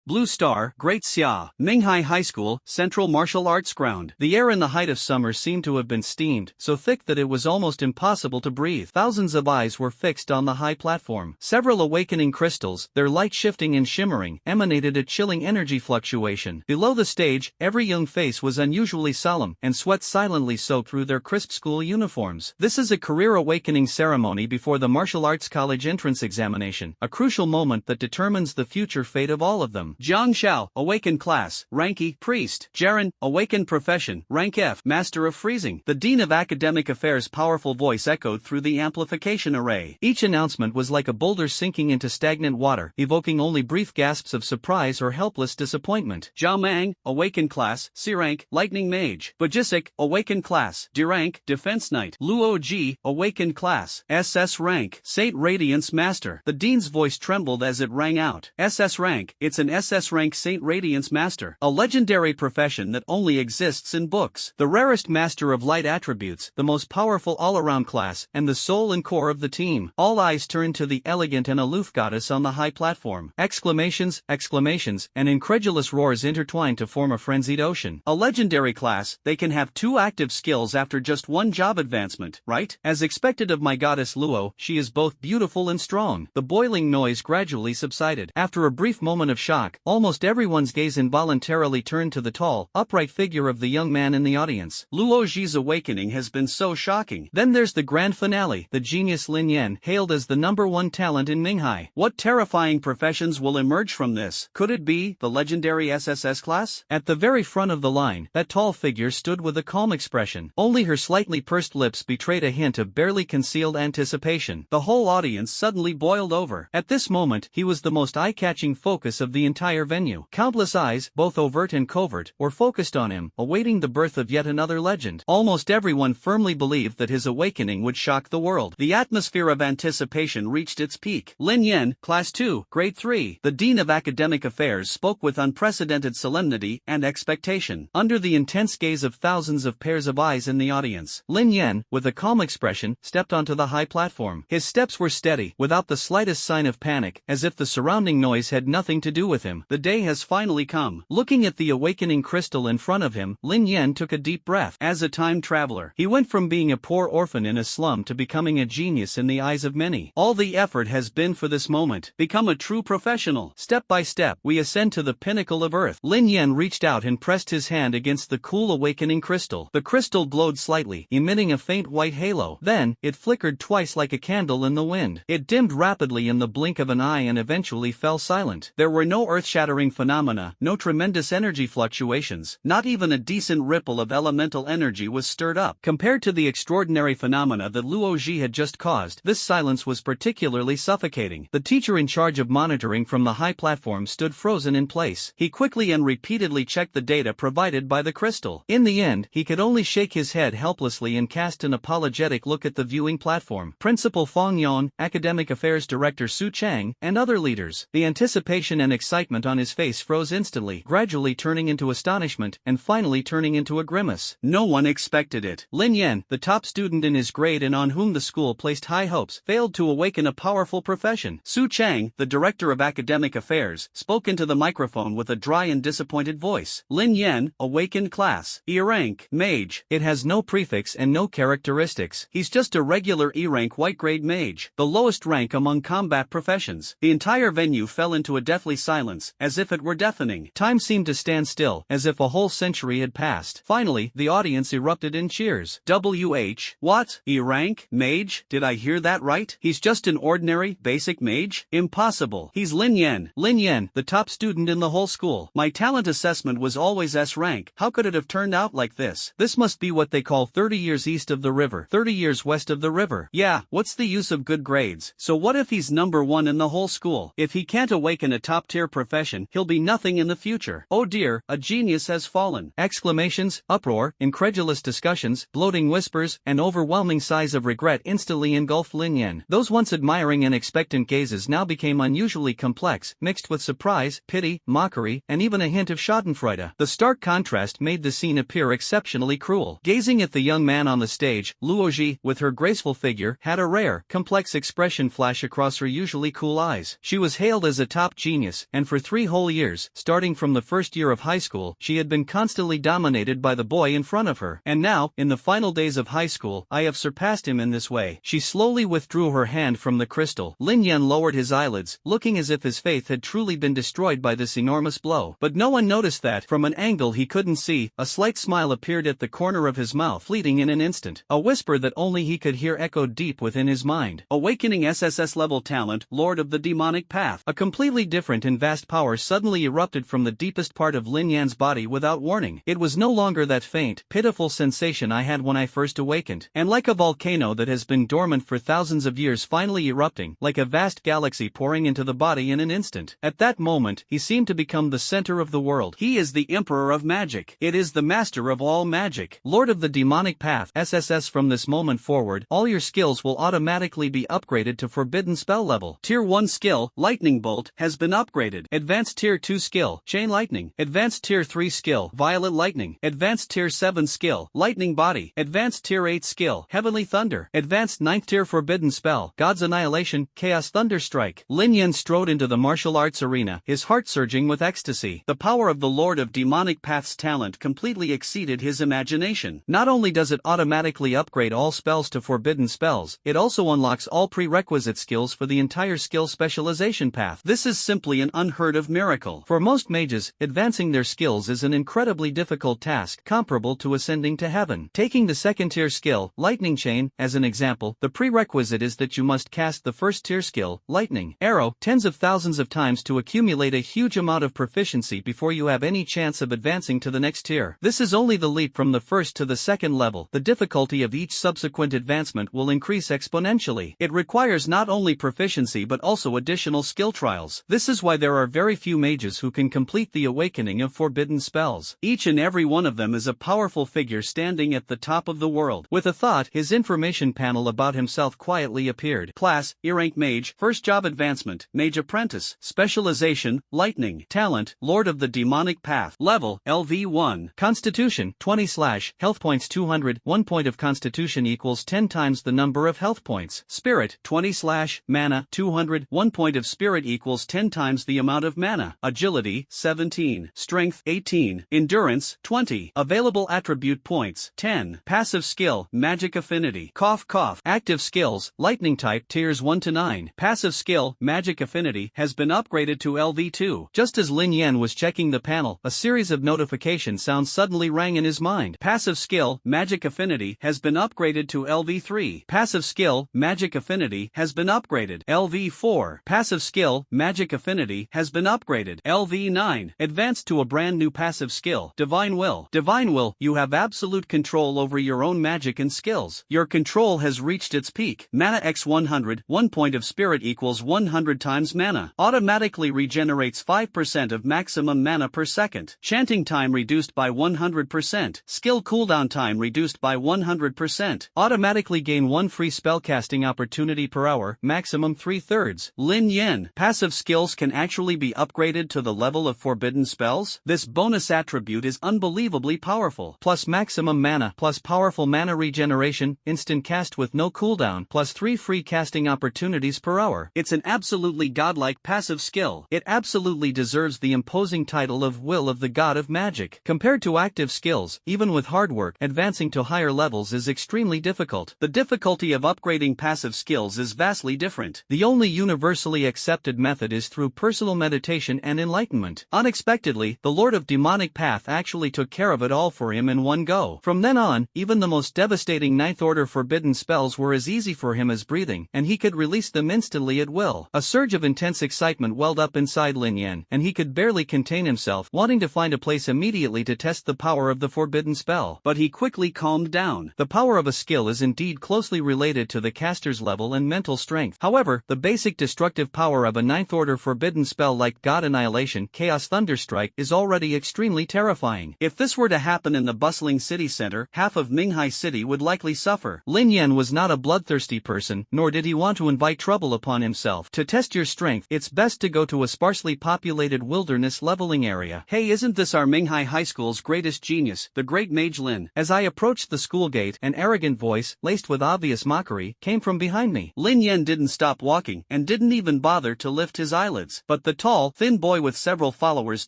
Blue Star, Great Xia, Minghai High School, Central Martial Arts Ground. The air in the height of summer seemed to have been steamed, so thick that it was almost impossible to breathe. Thousands of eyes were fixed on the high platform. Several awakening crystals, their light shifting and shimmering, emanated a chilling energy fluctuation. Below the stage, every young face was unusually solemn, and sweat silently soaked through their crisp school uniforms. This is a career awakening ceremony before the martial arts college entrance examination, a crucial moment that determines the future fate of all of them. Jiang Xiao, Awaken Class, Rank E, Priest. Jaren, Awaken Profession, Rank F, Master of Freezing. The Dean of Academic Affairs' powerful voice echoed through the amplification array. Each announcement was like a boulder sinking into stagnant water, evoking only brief gasps of surprise or helpless disappointment. Zhao Mang, Awaken Class, C Rank, Lightning Mage. Bajisic, Awaken Class, D Rank, Defense Knight. Luo Ji, Awaken Class, SS Rank, Saint Radiance Master. The Dean's voice trembled as it rang out. SS Rank, it's an SS Rank Saint Radiance Master, a legendary profession that only exists in books. The rarest master of light attributes, the most powerful all-around class, and the soul and core of the team. All eyes turned to the elegant and aloof goddess on the high platform. Exclamations, exclamations, and incredulous roars intertwined to form a frenzied ocean. A legendary class, they can have 2 active skills after just 1 job advancement, right? As expected of my goddess Luo, she is both beautiful and strong. The boiling noise gradually subsided. After a brief moment of shock, almost everyone's gaze involuntarily turned to the tall, upright figure of the young man in the audience. Luo Ji's awakening has been so shocking. Then there's the grand finale, the genius Lin Yen, hailed as the #1 talent in Minghai. What terrifying professions will emerge from this? Could it be the legendary SSS class? At the very front of the line, that tall figure stood with a calm expression. Only her slightly pursed lips betrayed a hint of barely concealed anticipation. The whole audience suddenly boiled over. At this moment, he was the most eye-catching focus of the entire venue. Countless eyes, both overt and covert, were focused on him, awaiting the birth of yet another legend. Almost everyone firmly believed that his awakening would shock the world. The atmosphere of anticipation reached its peak. Lin Yen, Class 2, Grade 3, the Dean of Academic Affairs, spoke with unprecedented solemnity and expectation. Under the intense gaze of thousands of pairs of eyes in the audience, Lin Yen, with a calm expression, stepped onto the high platform. His steps were steady, without the slightest sign of panic, as if the surrounding noise had nothing to do with him. The day has finally come. Looking at the awakening crystal in front of him, Lin Yen took a deep breath. As a time traveler, he went from being a poor orphan in a slum to becoming a genius in the eyes of many. All the effort has been for this moment. Become a true professional. Step by step, we ascend to the pinnacle of earth. Lin Yen reached out and pressed his hand against the cool awakening crystal. The crystal glowed slightly, emitting a faint white halo. Then, it flickered twice like a candle in the wind. It dimmed rapidly in the blink of an eye and eventually fell silent. There were no earth-shattering phenomena, no tremendous energy fluctuations, not even a decent ripple of elemental energy was stirred up. Compared to the extraordinary phenomena that Luo Ji had just caused, this silence was particularly suffocating. The teacher in charge of monitoring from the high platform stood frozen in place. He quickly and repeatedly checked the data provided by the crystal. In the end, he could only shake his head helplessly and cast an apologetic look at the viewing platform. Principal Fong Yon, Academic Affairs Director Su Chang, and other leaders. The anticipation and excitement on his face froze instantly, gradually turning into astonishment, and finally turning into a grimace. No one expected it. Lin Yen, the top student in his grade and on whom the school placed high hopes, failed to awaken a powerful profession. Su Chang, the Director of Academic Affairs, spoke into the microphone with a dry and disappointed voice. Lin Yen, Awakened Class, E-Rank, Mage. It has no prefix and no characteristics. He's just a regular E-Rank white-grade mage, the lowest rank among combat professions. The entire venue fell into a deathly silence, as if it were deafening. Time seemed to stand still, as if a whole century had passed. Finally, the audience erupted in cheers. WH, what? E-Rank? Mage? Did I hear that right? He's just an ordinary, basic mage? Impossible. He's Lin Yen. Lin Yen, the top student in the whole school. My talent assessment was always S-rank. How could it have turned out like this? This must be what they call 30 years east of the river, 30 years west of the river. Yeah, what's the use of good grades? So what if he's #1 in the whole school? If he can't awaken a top-tier profession, he'll be nothing in the future. Oh dear, a genius has fallen. Exclamations, uproar, incredulous discussions, gloating whispers, and overwhelming sighs of regret instantly engulfed Lin Yen. Those once admiring and expectant gazes now became unusually complex, mixed with surprise, pity, mockery, and even a hint of schadenfreude. The stark contrast made the scene appear exceptionally cruel. Gazing at the young man on the stage, Luo Ji, with her graceful figure, had a rare, complex expression flash across her usually cool eyes. She was hailed as a top genius, and for for 3 whole years, starting from the first year of high school, she had been constantly dominated by the boy in front of her. And now, in the final days of high school, I have surpassed him in this way. She slowly withdrew her hand from the crystal. Lin Yen lowered his eyelids, looking as if his faith had truly been destroyed by this enormous blow. But no one noticed that, from an angle he couldn't see, a slight smile appeared at the corner of his mouth, fleeting in an instant. A whisper that only he could hear echoed deep within his mind. Awakening SSS level talent, Lord of the Demonic Path. A completely different and vast power suddenly erupted from the deepest part of Lin Yan's body without warning. It was no longer that faint, pitiful sensation I had when I first awakened, and like a volcano that has been dormant for thousands of years finally erupting, like a vast galaxy pouring into the body in an instant. At that moment, he seemed to become the center of the world. He is the Emperor of Magic. It is the master of all magic. Lord of the Demonic Path, SSS. From this moment forward, all your skills will automatically be upgraded to Forbidden Spell level. Tier 1 skill, Lightning Bolt, has been upgraded. Advanced Tier 2 skill, Chain Lightning. Advanced Tier 3 skill, Violet Lightning. Advanced Tier 7 skill, Lightning Body. Advanced Tier 8 skill, Heavenly Thunder. Advanced 9th Tier Forbidden Spell, God's Annihilation, Chaos Thunderstrike. Lin Yen strode into the martial arts arena, his heart surging with ecstasy. The power of the Lord of Demonic Path's talent completely exceeded his imagination. Not only does it automatically upgrade all spells to Forbidden Spells, it also unlocks all prerequisite skills for the entire skill specialization path. This is simply an unheard of miracle. For most mages, advancing their skills is an incredibly difficult task, comparable to ascending to heaven. Taking the 2nd tier skill, Lightning Chain, as an example, the prerequisite is that you must cast the 1st tier skill, Lightning Arrow, tens of thousands of times to accumulate a huge amount of proficiency before you have any chance of advancing to the next tier. This is only the leap from the 1st to the 2nd level. The difficulty of each subsequent advancement will increase exponentially. It requires not only proficiency but also additional skill trials. This is why there are very few mages who can complete the awakening of forbidden spells. Each and every one of them is a powerful figure standing at the top of the world. With a thought, his information panel about himself quietly appeared. Class, E-rank Mage. First job advancement, Mage Apprentice. Specialization, Lightning. Talent, Lord of the Demonic Path. Level, LV1. Constitution, 20/ health points 200. 1 point of Constitution equals 10 times the number of health points. Spirit, 20/ mana, 200. 1 point of Spirit equals 10 times the amount of mana. Agility, 17. Strength, 18. Endurance, 20. Available attribute points, 10. Passive skill, Magic Affinity. Cough cough. Active skills, Lightning type, tiers 1 to 9. Passive skill, Magic Affinity, has been upgraded to LV2. Just as Lin Yen was checking the panel, a series of notification sounds suddenly rang in his mind. Passive skill, Magic Affinity, has been upgraded to LV3. Passive skill, Magic Affinity, has been upgraded. LV4. Passive skill, Magic Affinity, has been upgraded. LV9. Advanced to a brand new passive skill, Divine Will. Divine Will, you have absolute control over your own magic and skills. Your control has reached its peak. Mana x 100. 1 point of Spirit equals 100 times mana. Automatically regenerates 5% of maximum mana per second. Chanting time reduced by 100%. Skill cooldown time reduced by 100%. Automatically gain 1 free spellcasting opportunity per hour, maximum 3/3. Lin Yen. Passive skills can actually be upgraded to the level of forbidden spells? This bonus attribute is unbelievably powerful. Plus maximum mana, plus powerful mana regeneration, instant cast with no cooldown, plus 3 free casting opportunities per hour. It's an absolutely godlike passive skill. It absolutely deserves the imposing title of Will of the God of Magic. Compared to active skills, even with hard work, advancing to higher levels is extremely difficult. The difficulty of upgrading passive skills is vastly different. The only universally accepted method is through personal meditation and enlightenment. Unexpectedly, the Lord of Demonic Path actually took care of it all for him in one go. From then on, even the most devastating 9th order forbidden spells were as easy for him as breathing, and he could release them instantly at will. A surge of intense excitement welled up inside Lin Yen, and he could barely contain himself, wanting to find a place immediately to test the power of the forbidden spell. But he quickly calmed down. The power of a skill is indeed closely related to the caster's level and mental strength. However, the basic destructive power of a 9th order forbidden spell like God Annihilation, Chaos Thunderstrike, is already extremely terrifying. If this were to happen in the bustling city center, half of Minghai City would likely suffer. Lin Yen was not a bloodthirsty person, nor did he want to invite trouble upon himself. To test your strength, it's best to go to a sparsely populated wilderness leveling area. Hey, isn't this our Minghai High School's greatest genius, the great Mage Lin? As I approached the school gate, an arrogant voice, laced with obvious mockery, came from behind me. Lin Yen didn't stop walking, and didn't even bother to lift his eyelids. But the tall, thin boy with several followers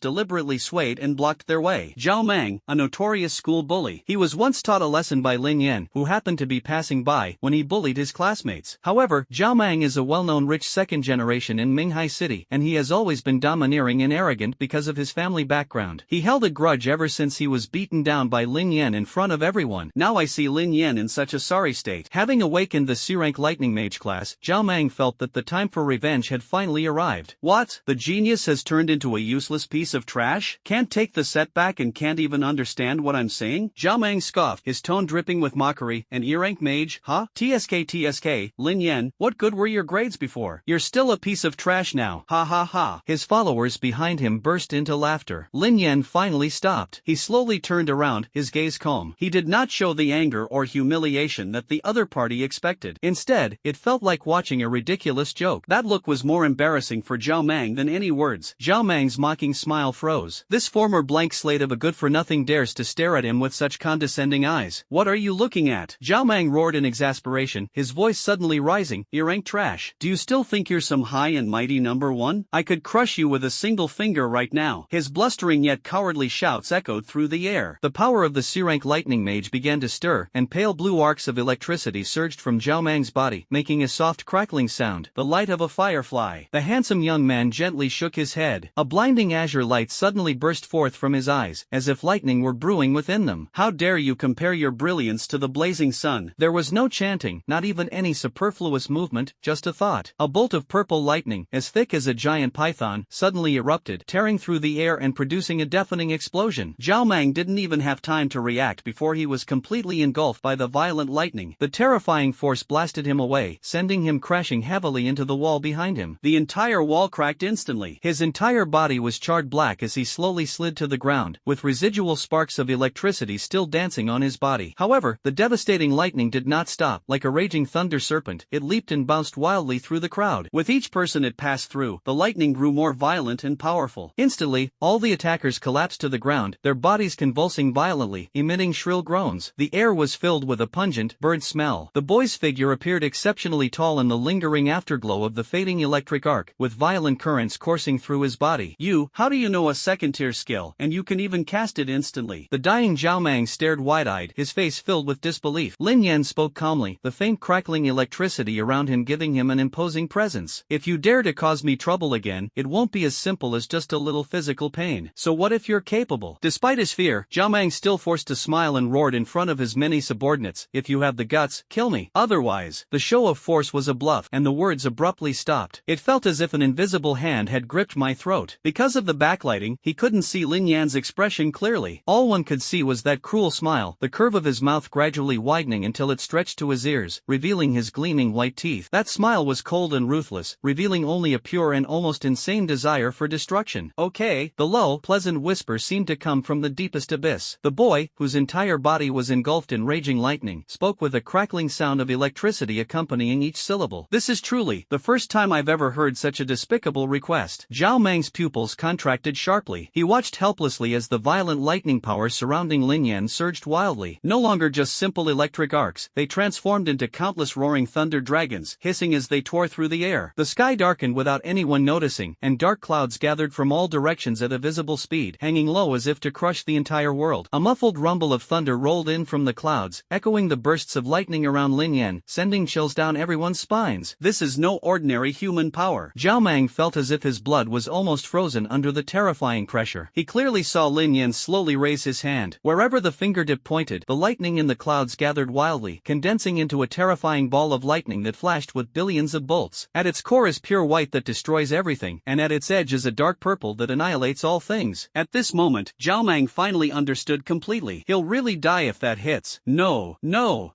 deliberately swayed and blocked their way. Zhao Mang, a notorious school bully. He was once taught a lesson by Lin Yen, who happened to be passing by when he bullied his classmates. However, Zhao Mang is a well-known rich second generation in Minghai City, and he has always been domineering and arrogant because of his family background. He held a grudge ever since he was beaten down by Lin Yen in front of everyone. Now I see Lin Yen in such a sorry state. Having awakened the C-rank lightning mage class, Zhao Mang felt that the time for revenge had finally arrived. What? The genius has turned into a useless piece of trash? Can't take the setback and can't even understand what I'm saying? Zhao Mang scoffed, his tone dripping with mockery. An E-rank mage, huh? TSK, Lin Yen, what good were your grades before? You're still a piece of trash now. Ha ha ha. His followers behind him burst into laughter. Lin Yen finally stopped. He slowly turned around, his gaze calm. He did not show the anger or humiliation that the other party expected. Instead, it felt like watching a ridiculous joke. That look was more embarrassing for Zhao Mang than any words. Zhao Mang's mocking smile froze. This former blank slate of a good-for-nothing dares to stare at him with such condescending eyes. What are you looking at? Zhao Mang roared in exasperation, his voice suddenly rising. E-rank trash. Do you still think you're some high and mighty number one? I could crush you with a single finger right now. His blustering yet cowardly shouts echoed through the air. The power of the C-rank lightning mage began to stir, and pale blue arcs of electricity surged from Zhao Mang's body, making a soft crackling sound, the light of a firefly. The handsome young man gently shook his head. A blinding azure light suddenly burst forth from his eyes, as if lightning were brewing within them. How dare you compare your brilliance to the blazing sun? There was no chanting, not even any superfluous movement, just a thought. A bolt of purple lightning, as thick as a giant python, suddenly erupted, tearing through the air and producing a deafening explosion. Zhao Mang didn't even have time to react before he was completely engulfed by the violent lightning. The terrifying force blasted him away, sending him crashing heavily into the wall behind him. The entire wall cracked instantly. His entire body was charred black as he slowly slid to the ground, with residual sparks of electricity still dancing on his body. However, the devastating lightning did not stop. Like a raging thunder serpent, it leaped and bounced wildly through the crowd. With each person it passed through, the lightning grew more violent and powerful. Instantly, all the attackers collapsed to the ground, their bodies convulsing violently, emitting shrill groans. The air was filled with a pungent, burnt smell. The boy's figure appeared exceptionally tall in the lingering afterglow of the fading electric arc, with violent currents coursing through his body. How do you know a second-tier skill, and you can even cast it instantly? The dying Zhao Mang stared wide-eyed, his face filled with disbelief. Lin Yen spoke calmly, the faint crackling electricity around him giving him an imposing presence. If you dare to cause me trouble again, it won't be as simple as just a little physical pain. So what if you're capable? Despite his fear, Zhao Mang still forced a smile and roared in front of his many subordinates, if you have the guts, kill me. Otherwise, the show of force was a bluff, and the words abruptly stopped. It felt as if an invisible hand had gripped my throat. Because of the backlighting, he couldn't see Lin Yan's expression clearly. All one could see was that cruel smile, the curve of his mouth gradually widening until it stretched to his ears, revealing his gleaming white teeth. That smile was cold and ruthless, revealing only a pure and almost insane desire for destruction. Okay, the low, pleasant whisper seemed to come from the deepest abyss. The boy, whose entire body was engulfed in raging lightning, spoke with a crackling sound of electricity accompanying each syllable. This is truly the first time I've ever heard such a despicable request. Zhao Mang's pupils contracted sharply. He watched helplessly as the violent lightning power surrounding Lin Yen surged wildly. No longer just simple electric arcs, they transformed into countless roaring thunder dragons, hissing as they tore through the air. The sky darkened without anyone noticing, and dark clouds gathered from all directions at a visible speed, hanging low as if to crush the entire world. A muffled rumble of thunder rolled in from the clouds, echoing the bursts of lightning around Lin Yen, sending chills down everyone's spines. This is no ordinary human power. Zhao Mang felt as if his blood was almost frozen under the terrifying pressure. He clearly saw Lin Yen slowly raise his hand. Wherever the fingertip pointed, the lightning in the clouds gathered wildly, condensing into a terrifying ball of lightning that flashed with billions of bolts. At its core is pure white that destroys everything, and at its edge is a dark purple that annihilates all things. At this moment, Zhao Mang finally understood completely. He'll really die if that hits. No.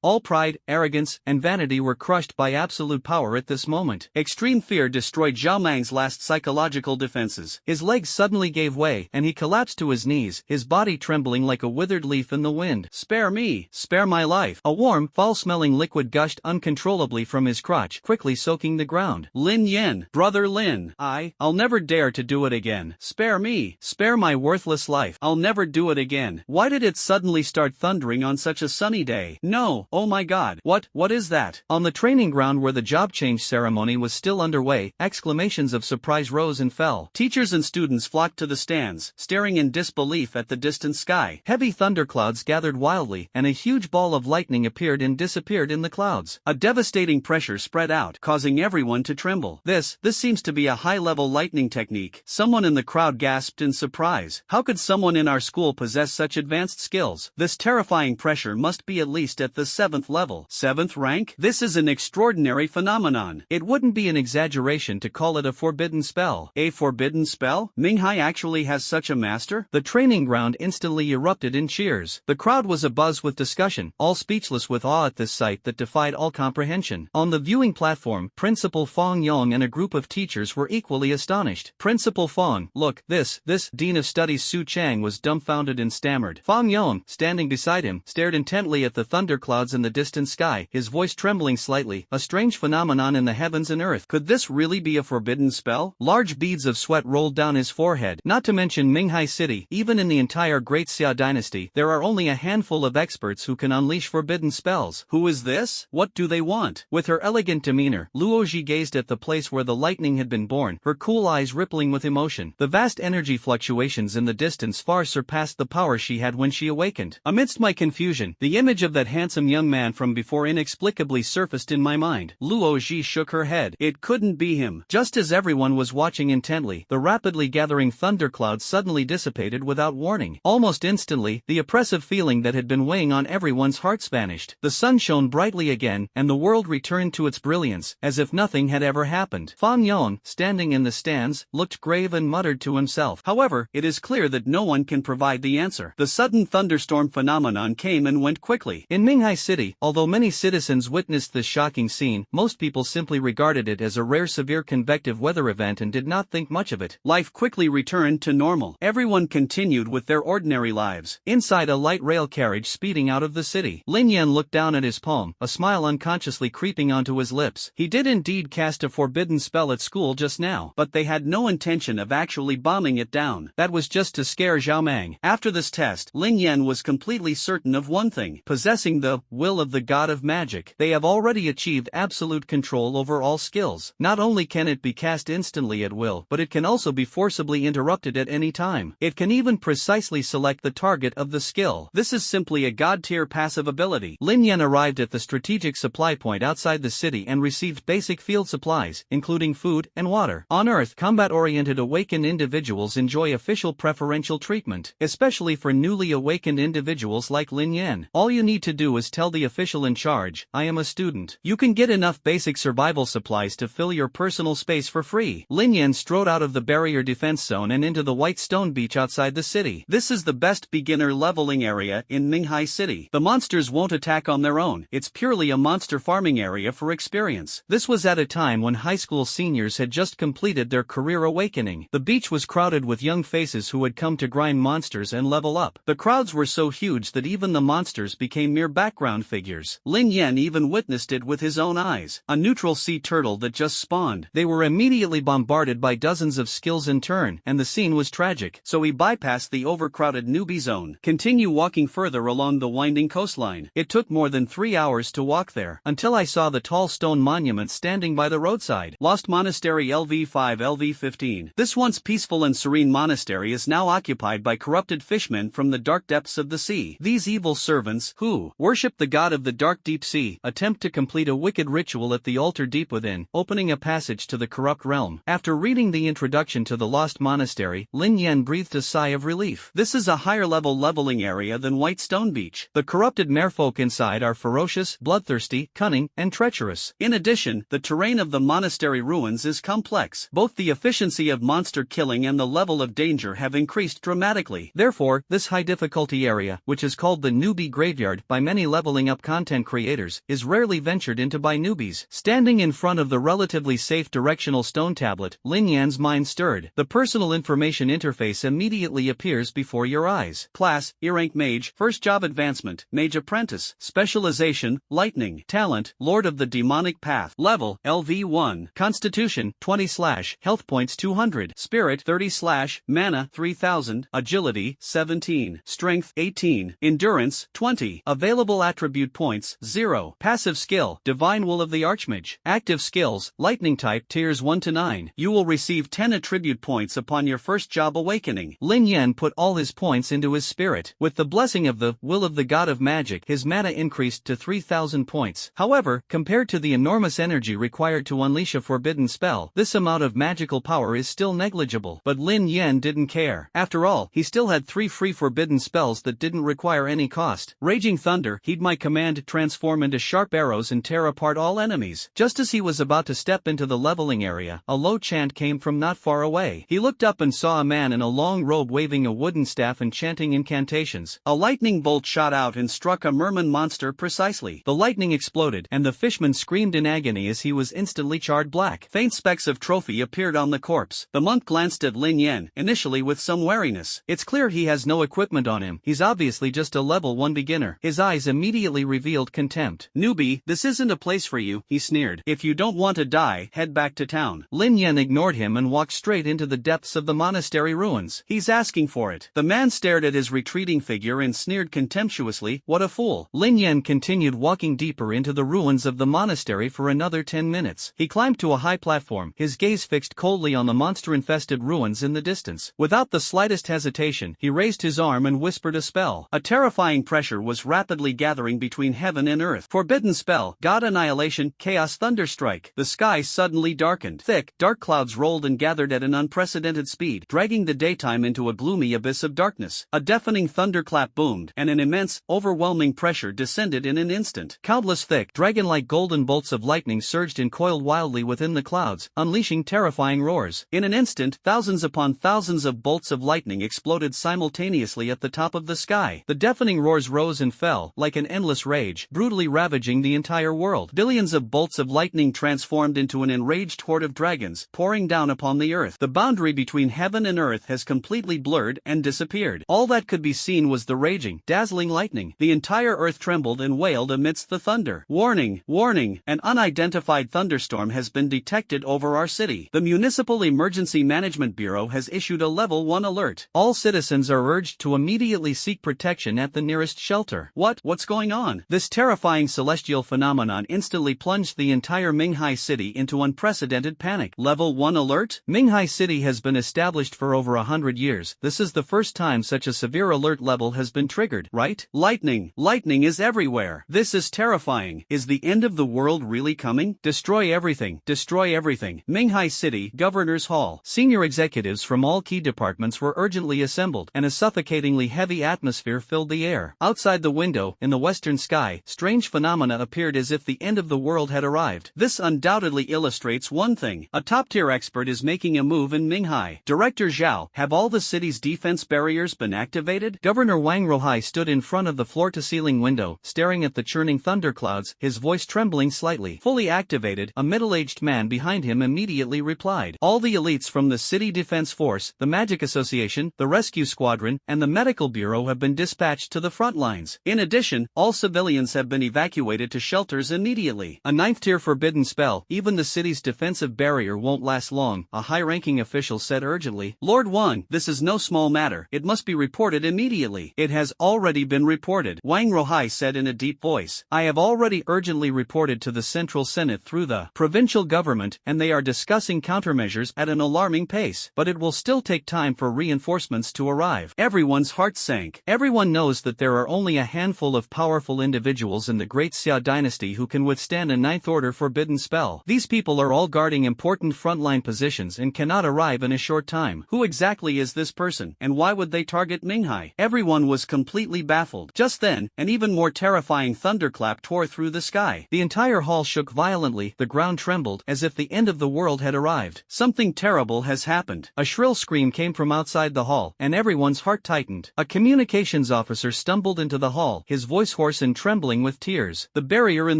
All pride, arrogance, and vanity were crushed by absolute power at this moment. Extreme fear destroyed Zhao Mang's last psychological defenses. His legs suddenly gave way, and he collapsed to his knees, his body trembling like a withered leaf in the wind. Spare me! Spare my life! A warm, foul-smelling liquid gushed uncontrollably from his crotch, quickly soaking the ground. Lin Yen! Brother Lin! I'll never dare to do it again. Spare me! Spare my worthless life! I'll never do it again. Why did it suddenly start thundering on such a sunny day? No! Oh my god! What is that? On the training ground where the job change ceremony was still underway, exclamations of surprise eyes rose and fell. Teachers and students flocked to the stands, staring in disbelief at the distant sky. Heavy thunderclouds gathered wildly, and a huge ball of lightning appeared and disappeared in the clouds. A devastating pressure spread out, causing everyone to tremble. This seems to be a high-level lightning technique. Someone in the crowd gasped in surprise. How could someone in our school possess such advanced skills? This terrifying pressure must be at least at the 7th level. 7th rank? This is an extraordinary phenomenon. It wouldn't be an exaggeration to call it a forbidden spell. A forbidden spell? Minghai actually has such a master? The training ground instantly erupted in cheers. The crowd was abuzz with discussion, all speechless with awe at this sight that defied all comprehension. On the viewing platform, Principal Fong Yong and a group of teachers were equally astonished. Principal Fong, look, this, Dean of Studies Su Chang was dumbfounded and stammered. Fong Yong, standing beside him, stared intently at the thunderclouds in the distant sky, his voice trembling slightly. A strange phenomenon in the heavens and earth. Could this really be a forbidden spell? Large beads of sweat rolled down his forehead. Not to mention Minghai City, even in the entire Great Xia dynasty, there are only a handful of experts who can unleash forbidden spells. Who is this? What do they want? With her elegant demeanor, Luoji gazed at the place where the lightning had been born, her cool eyes rippling with emotion. The vast energy fluctuations in the distance far surpassed the power she had when she awakened. Amidst my confusion, the image of that handsome young man from before inexplicably surfaced in my mind. Luoji shook her head. It couldn't be him. Just as everyone was watching intently, the rapidly gathering thunderclouds suddenly dissipated without warning. Almost instantly, the oppressive feeling that had been weighing on everyone's hearts vanished. The sun shone brightly again, and the world returned to its brilliance, as if nothing had ever happened. Fang Yong, standing in the stands, looked grave and muttered to himself. However, it is clear that no one can provide the answer. The sudden thunderstorm phenomenon came and went quickly. In Minghai City, although many citizens witnessed this shocking scene, most people simply regarded it as a rare severe convective weather event and did not think much of it. Life quickly returned to normal. Everyone continued with their ordinary lives. Inside a light rail carriage speeding out of the city, Lin Yen looked down at his palm, a smile unconsciously creeping onto his lips. He did indeed cast a forbidden spell at school just now, but they had no intention of actually bombing it down. That was just to scare Zhao Mang. After this test, Lin Yen was completely certain of one thing: possessing the will of the god of magic. They have already achieved absolute control over all skills. Not only can it be cast instantly at will, but it can also be forcibly interrupted at any time. It can even precisely select the target of the skill. This is simply a god-tier passive ability. Lin Yen arrived at the strategic supply point outside the city and received basic field supplies, including food and water. On Earth, combat-oriented awakened individuals enjoy official preferential treatment, especially for newly awakened individuals like Lin Yen. All you need to do is tell the official in charge, "I am a student." You can get enough basic survival supplies to fill your personal space for free. Lin Yen strode out of the barrier defense zone and into the white stone beach outside the city. This is the best beginner leveling area in Minghai City. The monsters won't attack on their own. It's purely a monster farming area for experience. This was at a time when high school seniors had just completed their career awakening. The beach was crowded with young faces who had come to grind monsters and level up. The crowds were so huge that even the monsters became mere background figures. Lin Yen even witnessed it with his own eyes. A neutral sea turtle that just spawned. They were immediately bombarded by dozens of skills in turn, and the scene was tragic. So he bypassed the overcrowded newbie zone. Continue walking further along the winding coastline. It took more than 3 hours to walk there, until I saw the tall stone monument standing by the roadside. Lost Monastery LV5 LV15. This once peaceful and serene monastery is now occupied by corrupted fishmen from the dark depths of the sea. These evil servants, who worship the god of the dark deep sea, attempt to complete a wicked ritual at the altar deep within, opening a passage to the corrupt realm. After reading the introduction to the Lost Monastery, Lin Yen breathed a sigh of relief. This is a higher level leveling area than White Stone Beach. The corrupted merfolk inside are ferocious, bloodthirsty, cunning, and treacherous. In addition, the terrain of the monastery ruins is complex. Both the efficiency of monster killing and the level of danger have increased dramatically. Therefore, this high difficulty area, which is called the newbie graveyard by many leveling up content creators, is rarely ventured into by newbies. Standing in front of the relatively safe directional stone tablet, Lin Yan's mind stirred. The personal information interface immediately appears before your eyes. Class, E-rank Mage, first job advancement, Mage Apprentice, specialization, Lightning, talent, Lord of the Demonic Path, level, LV1, Constitution, 20/ health points 200, Spirit, 30/ mana, 3000, Agility, 17, Strength, 18, Endurance, 20, available attribute points, 0, passive skill, Divine Will of the Archmage, active skills, Lightning type, tiers 1 to 9, You will receive 10 attribute points upon your first job awakening. Lin Yen put all his points into his spirit. With the blessing of the will of the god of magic, his mana increased to 3,000 points. However, compared to the enormous energy required to unleash a forbidden spell, this amount of magical power is still negligible. But Lin Yen didn't care. After all, he still had 3 free forbidden spells that didn't require any cost. Raging Thunder, heed my command, transform into sharp arrows and tear apart all enemies. Just as he was about to step into the leveling area, a low chant came from not far away. He looked up and saw a man in a long robe waving a wooden staff and chanting incantations. A lightning bolt shot out and struck a merman monster precisely. The lightning exploded, and the fishman screamed in agony as he was instantly charred black. Faint specks of trophy appeared on the corpse. The monk glanced at Lin Yen, initially with some wariness. It's clear he has no equipment on him. He's obviously just a level 1 beginner. His eyes immediately revealed contempt. Newbie, this isn't a place for you, he sneered. If you don't want to die, head back to town. Lin Yen ignored him and walked straight into the depths of the monastery ruins. He's asking for it. The man stared at his retreating figure and sneered contemptuously, what a fool. Lin Yen continued walking deeper into the ruins of the monastery for another 10 minutes. He climbed to a high platform, his gaze fixed coldly on the monster-infested ruins in the distance. Without the slightest hesitation, he raised his arm and whispered a spell. A terrifying pressure was rapidly gathering between heaven and earth. Forbidden spell, God Annihilation, Chaos Thunderstrike. The sky suddenly darkened. Thick, dark clouds rolled and gathered at an unprecedented speed, dragging the daytime into a gloomy abyss of darkness. A deafening thunderclap boomed, and an immense, overwhelming pressure descended in an instant. Countless thick, dragon-like golden bolts of lightning surged and coiled wildly within the clouds, unleashing terrifying roars. In an instant, thousands upon thousands of bolts of lightning exploded simultaneously at the top of the sky. The deafening roars rose and fell, like an endless rage, brutally ravaging the entire world. Billions of bolts of lightning transformed into an enraged horde of dragons, pouring down upon the earth. The boundary between heaven and earth has completely blurred and disappeared. All that could be seen was the raging, dazzling lightning. The entire earth trembled and wailed amidst the thunder. Warning, warning, an unidentified thunderstorm has been detected over our city. The Municipal Emergency Management Bureau has issued a level 1 alert. All citizens are urged to immediately seek protection at the nearest shelter. What's going on? This terrifying celestial phenomenon instantly plunged the entire Minghai city into unprecedented panic. Level 1 alert? Minghai city has been established for over 100 years. This is the first time such a severe alert level has been triggered, right? Lightning is everywhere. This is terrifying. Is the end of the world really coming? Destroy everything. Destroy everything. Minghai City, Governor's Hall. Senior executives from all key departments were urgently assembled, and a suffocatingly heavy atmosphere filled the air. Outside the window, in the western sky, strange phenomena appeared as if the end of the world had arrived. This undoubtedly illustrates one thing. A top-tier expert is making a move in Minghai. Director Zhao, have all the city's defense barriers been activated? Governor Wang Rohai stood in front of the floor-to-ceiling window, staring at the churning thunderclouds, his voice trembling slightly. Fully activated, a middle-aged man behind him immediately replied. All the elites from the City Defense Force, the Magic Association, the Rescue Squadron, and the Medical Bureau have been dispatched to the front lines. In addition, all civilians have been evacuated to shelters immediately. A 9th-tier forbidden spell, even the city's defensive barrier won't last long, a high-ranking official said urgently. Lord Wang, this is no small matter. It must be reported immediately. It has already been reported, Wang Rohai said in a deep voice. I have already urgently reported to the Central Senate through the provincial government, and they are discussing countermeasures at an alarming pace. But it will still take time for reinforcements to arrive. Everyone's heart sank. Everyone knows that there are only a handful of powerful individuals in the Great Xia dynasty who can withstand a 9th-order forbidden spell. These people are all guarding important frontline positions and cannot arrive in a short time. Who exactly is this person, and why would they target Minghai? Everyone was completely baffled. Just then, an even more terrifying thunderclap tore through the sky. The entire hall shook violently, the ground trembled, as if the end of the world had arrived. Something terrible has happened. A shrill scream came from outside the hall, and everyone's heart tightened. A communications officer stumbled into the hall, his voice hoarse and trembling with tears. The barrier in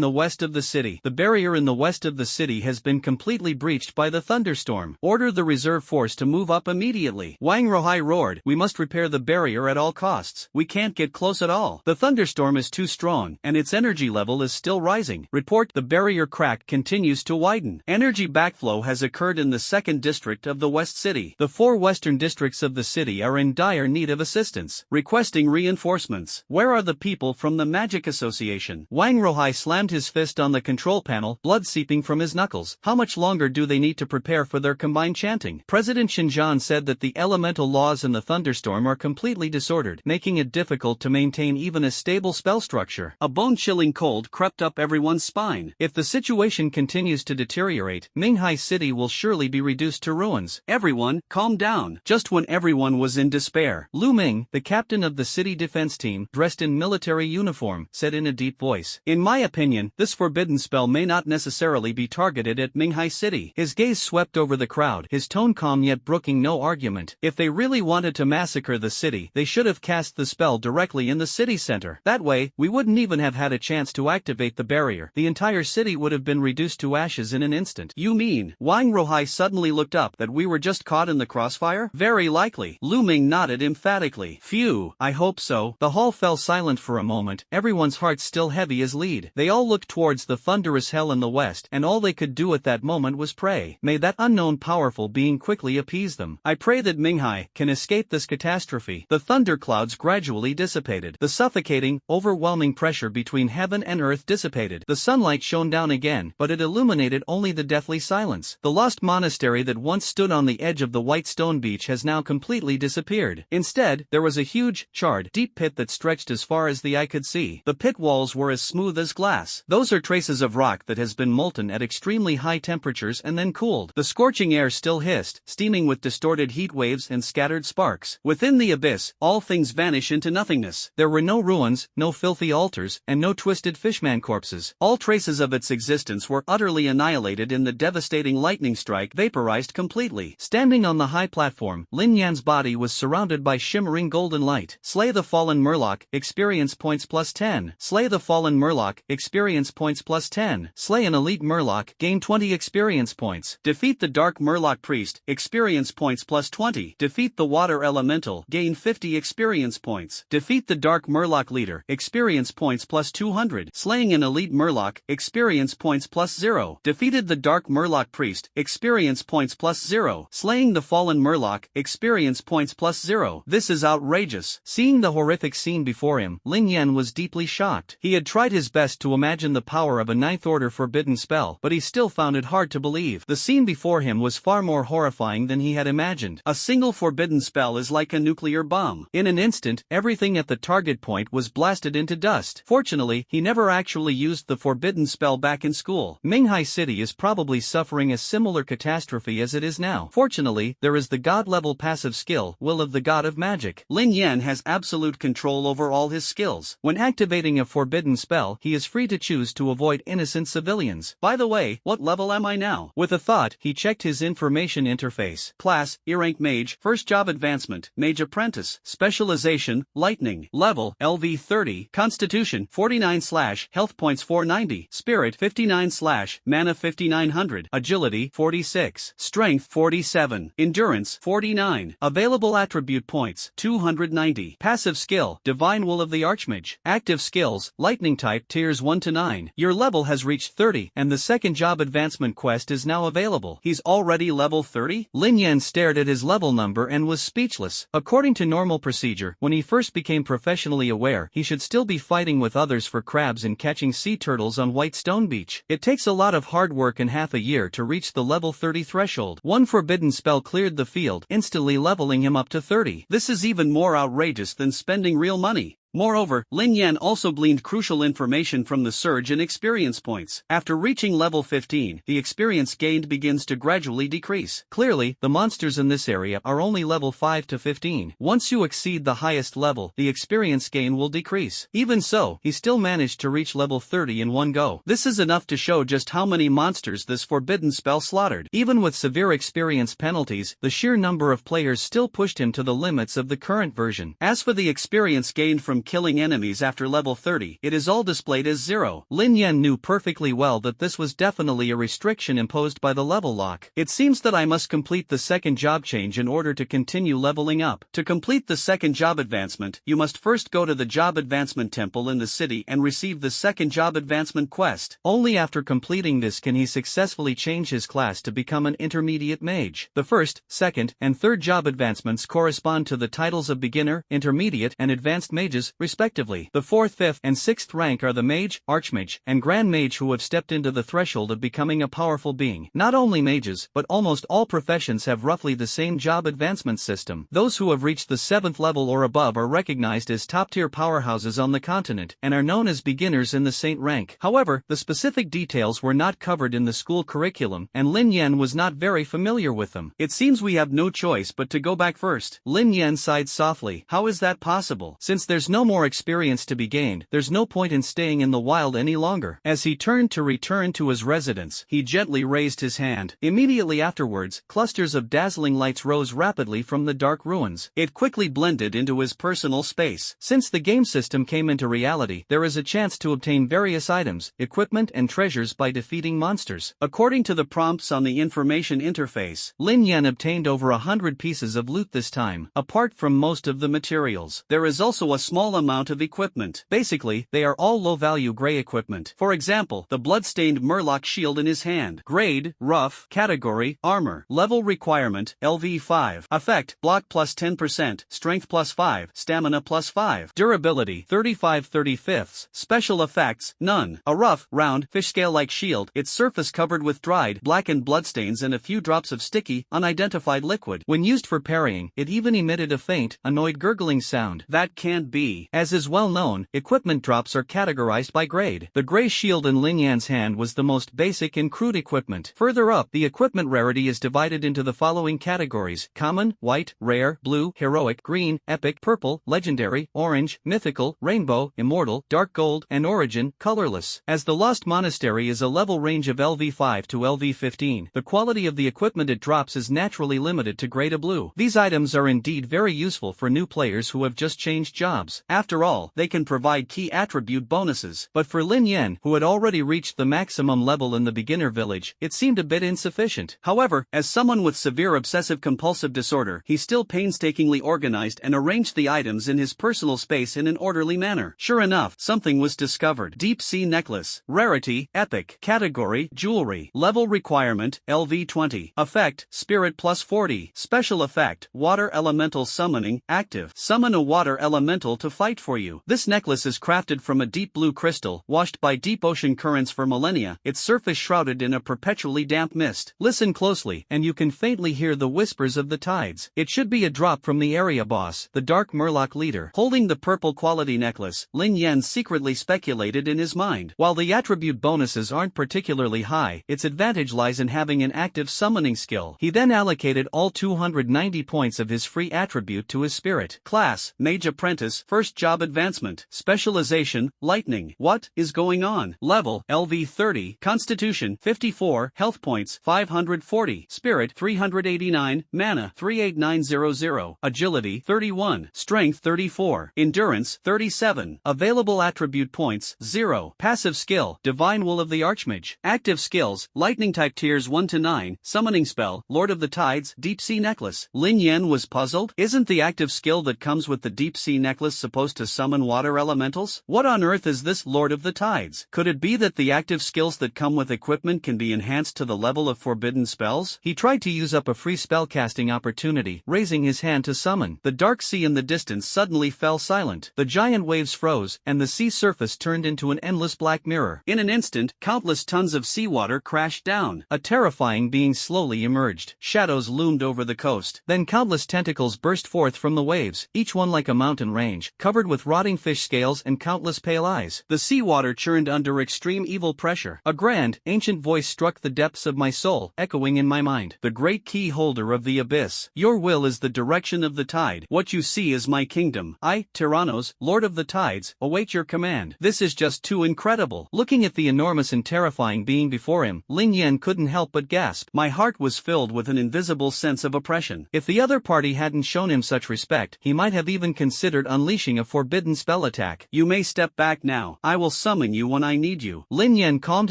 the west of the city. The barrier in the west of the city has been completely breached by the thunderstorm. Order the reserve force to move up immediately. Wang Rohai roared. We must repair the barrier at all costs. We can't get close at all. The thunderstorm is too strong, and its energy level is still rising. Report, the barrier crack continues to widen. Energy backflow has occurred in the 2nd district of the West City. The 4 western districts of the city are in dire need of assistance. Requesting reinforcements. Where are the people from the Magic Association? Wang Rohai slammed his fist on the control panel, blood seeping from his knuckles. How much longer do they need to to prepare for their combined chanting. President Shinjan said that the elemental laws in the thunderstorm are completely disordered, making it difficult to maintain even a stable spell structure. A bone-chilling cold crept up everyone's spine. If the situation continues to deteriorate, Minghai City will surely be reduced to ruins. Everyone, calm down. Just when everyone was in despair, Lu Ming, the captain of the city defense team, dressed in military uniform, said in a deep voice, "In my opinion, this forbidden spell may not necessarily be targeted at Minghai City." His gaze swept over the crowd, his tone calm yet brooking no argument. If they really wanted to massacre the city, they should have cast the spell directly in the city center. That way, we wouldn't even have had a chance to activate the barrier. The entire city would have been reduced to ashes in an instant. You mean, Wang Rohai suddenly looked up, that we were just caught in the crossfire? Very likely. Lu Ming nodded emphatically. Phew, I hope so. The hall fell silent for a moment, everyone's hearts still heavy as lead. They all looked towards the thunderous hell in the west, and all they could do at that moment was pray. May that unknown powerful being quickly appease them. I pray that Minghai can escape this catastrophe. The thunderclouds gradually dissipated. The suffocating, overwhelming pressure between heaven and earth dissipated. The sunlight shone down again, but it illuminated only the deathly silence. The lost monastery that once stood on the edge of the white stone beach has now completely disappeared. Instead, there was a huge, charred, deep pit that stretched as far as the eye could see. The pit walls were as smooth as glass. Those are traces of rock that has been molten at extremely high temperatures and then cooled. The scorching air still hissed, steaming with distorted heat waves and scattered sparks. Within the abyss, all things vanish into nothingness. There were no ruins, no filthy altars, and no twisted fishman corpses. All traces of its existence were utterly annihilated in the devastating lightning strike, vaporized completely. Standing on the high platform, Lin Yan's body was surrounded by shimmering golden light. Slay the fallen Murloc, experience points plus 10. Slay the fallen Murloc, experience points plus 10. Slay an elite Murloc, gain 20 experience points. Defeat the dark Murloc priest, experience points plus 20. Defeat the water elemental, gain 50 experience points. Defeat the dark Murloc leader, experience points plus 200. Slaying an elite Murloc, experience points plus 0. Defeated the dark Murloc priest, experience points plus 0. Slaying the fallen Murloc, experience points plus 0. This is outrageous. Seeing the horrific scene before him, Lin Yen was deeply shocked. He had tried his best to imagine the power of a ninth order forbidden spell, but he still found it hard to believe. The scene before him was far more horrifying than he had imagined. A single forbidden spell is like a nuclear bomb. In an instant, everything at the target point was blasted into dust. Fortunately, he never actually used the forbidden spell back in school. Minghai City is probably suffering a similar catastrophe as it is now. Fortunately, there is the god-level passive skill, Will of the God of Magic. Lin Yen has absolute control over all his skills. When activating a forbidden spell, he is free to choose to avoid innocent civilians. By the way, what level am I now? With a thought, he checked his information interface. Class, E-rank Mage, first job advancement, Mage Apprentice, specialization, Lightning, level, LV 30, Constitution, 49/ health points 490, Spirit 59/ mana 5900, Agility 46, Strength 47, Endurance 49, Available attribute points 290, Passive skill, Divine Will of the Archmage, Active skills, Lightning type tiers 1 to 9. Your level has reached 30, and the second job advancement quest is now available. He's already level 30? Lin Yen stared at his level number and was speechless. According to normal procedure, when he first became professionally aware, he should still be fighting with others for crabs and catching sea turtles on White Stone Beach. It takes a lot of hard work and half a year to reach the level 30 threshold. One forbidden spell cleared the field, instantly leveling him up to 30. This is even more outrageous than spending real money. Moreover, Lin Yen also gleaned crucial information from the surge in experience points. After reaching level 15, the experience gained begins to gradually decrease. Clearly, the monsters in this area are only level 5 to 15. Once you exceed the highest level, the experience gain will decrease. Even so, he still managed to reach level 30 in one go. This is enough to show just how many monsters this forbidden spell slaughtered. Even with severe experience penalties, the sheer number of players still pushed him to the limits of the current version. As for the experience gained from killing enemies after level 30, it is all displayed as 0. Lin Yen knew perfectly well that this was definitely a restriction imposed by the level lock. It seems that I must complete the second job change in order to continue leveling up. To complete the second job advancement, you must first go to the job advancement temple in the city and receive the second job advancement quest. Only after completing this can he successfully change his class to become an intermediate mage. The first, second, and third job advancements correspond to the titles of beginner, intermediate, and advanced mages, respectively. The 4th, 5th, and 6th rank are the Mage, Archmage, and Grand Mage who have stepped into the threshold of becoming a powerful being. Not only mages, but almost all professions have roughly the same job advancement system. Those who have reached the 7th level or above are recognized as top-tier powerhouses on the continent, and are known as beginners in the Saint rank. However, the specific details were not covered in the school curriculum, and Lin Yen was not very familiar with them. It seems we have no choice but to go back first. Lin Yen sighed softly. How is that possible? Since there's no more experience to be gained, there's no point in staying in the wild any longer. As he turned to return to his residence, he gently raised his hand. Immediately afterwards, clusters of dazzling lights rose rapidly from the dark ruins. It quickly blended into his personal space. Since the game system came into reality, there is a chance to obtain various items, equipment and treasures by defeating monsters. According to the prompts on the information interface, Lin Yen obtained over 100 pieces of loot this time, apart from most of the materials. There is also a small amount of equipment. Basically, they are all low-value gray equipment. For example, the bloodstained Murloc shield in his hand. Grade, rough. Category, armor. Level requirement, LV5. Effect, block plus 10%, strength plus 5, stamina plus 5. Durability, 35/35. Special effects, none. A rough, round, fish scale-like shield, its surface covered with dried, blackened bloodstains and a few drops of sticky, unidentified liquid. When used for parrying, it even emitted a faint, annoyed gurgling sound. That can't be. As is well known, equipment drops are categorized by grade. The gray shield in Lin Yan's hand was the most basic and crude equipment. Further up, the equipment rarity is divided into the following categories: common, white, rare, blue, heroic, green, epic, purple, legendary, orange, mythical, rainbow, immortal, dark gold, and origin, colorless. As the Lost Monastery is a level range of LV5 to LV15, the quality of the equipment it drops is naturally limited to grade A blue. These items are indeed very useful for new players who have just changed jobs. After all, they can provide key attribute bonuses. But for Lin Yen, who had already reached the maximum level in the beginner village, it seemed a bit insufficient. However, as someone with severe obsessive-compulsive disorder, he still painstakingly organized and arranged the items in his personal space in an orderly manner. Sure enough, something was discovered. Deep Sea Necklace. Rarity, epic. Category, jewelry. Level requirement, LV20. Effect, spirit plus 40. Special effect, water elemental summoning, active. Summon a water elemental to fight for you. This necklace is crafted from a deep blue crystal, washed by deep ocean currents for millennia, its surface shrouded in a perpetually damp mist. Listen closely, and you can faintly hear the whispers of the tides. It should be a drop from the area boss, the Dark Murloc leader. Holding the purple quality necklace, Lin Yen secretly speculated in his mind. While the attribute bonuses aren't particularly high, its advantage lies in having an active summoning skill. He then allocated all 290 points of his free attribute to his spirit. Class, Mage Apprentice, first job advancement. Specialization, Lightning. What is going on? Level, LV30. Constitution, 54. Health points, 540. Spirit, 389. Mana, 38900. Agility, 31. Strength, 34. Endurance, 37. Available attribute points, 0. Passive skill, Divine Will of the Archmage. Active skills, Lightning type tiers 1 to 9. Summoning spell, Lord of the Tides, Deep Sea Necklace. Lin Yen was puzzled. Isn't the active skill that comes with the Deep Sea Necklace supposed to summon water elementals? What on earth is this Lord of the Tides? Could it be that the active skills that come with equipment can be enhanced to the level of forbidden spells? He tried to use up a free spellcasting opportunity, raising his hand to summon. The dark sea in the distance suddenly fell silent. The giant waves froze, and the sea surface turned into an endless black mirror. In an instant, countless tons of seawater crashed down. A terrifying being slowly emerged. Shadows loomed over the coast. Then countless tentacles burst forth from the waves, each one like a mountain range, covered with rotting fish scales and countless pale eyes. The seawater churned under extreme evil pressure. A grand, ancient voice struck the depths of my soul, echoing in my mind. The great key holder of the abyss. Your will is the direction of the tide. What you see is my kingdom. I, Tyrannos, Lord of the Tides, await your command. This is just too incredible. Looking at the enormous and terrifying being before him, Lin Yen couldn't help but gasp. My heart was filled with an invisible sense of oppression. If the other party hadn't shown him such respect, he might have even considered unleashing a forbidden spell attack. You may step back now. I will summon you when I need you. Lin Yen calmed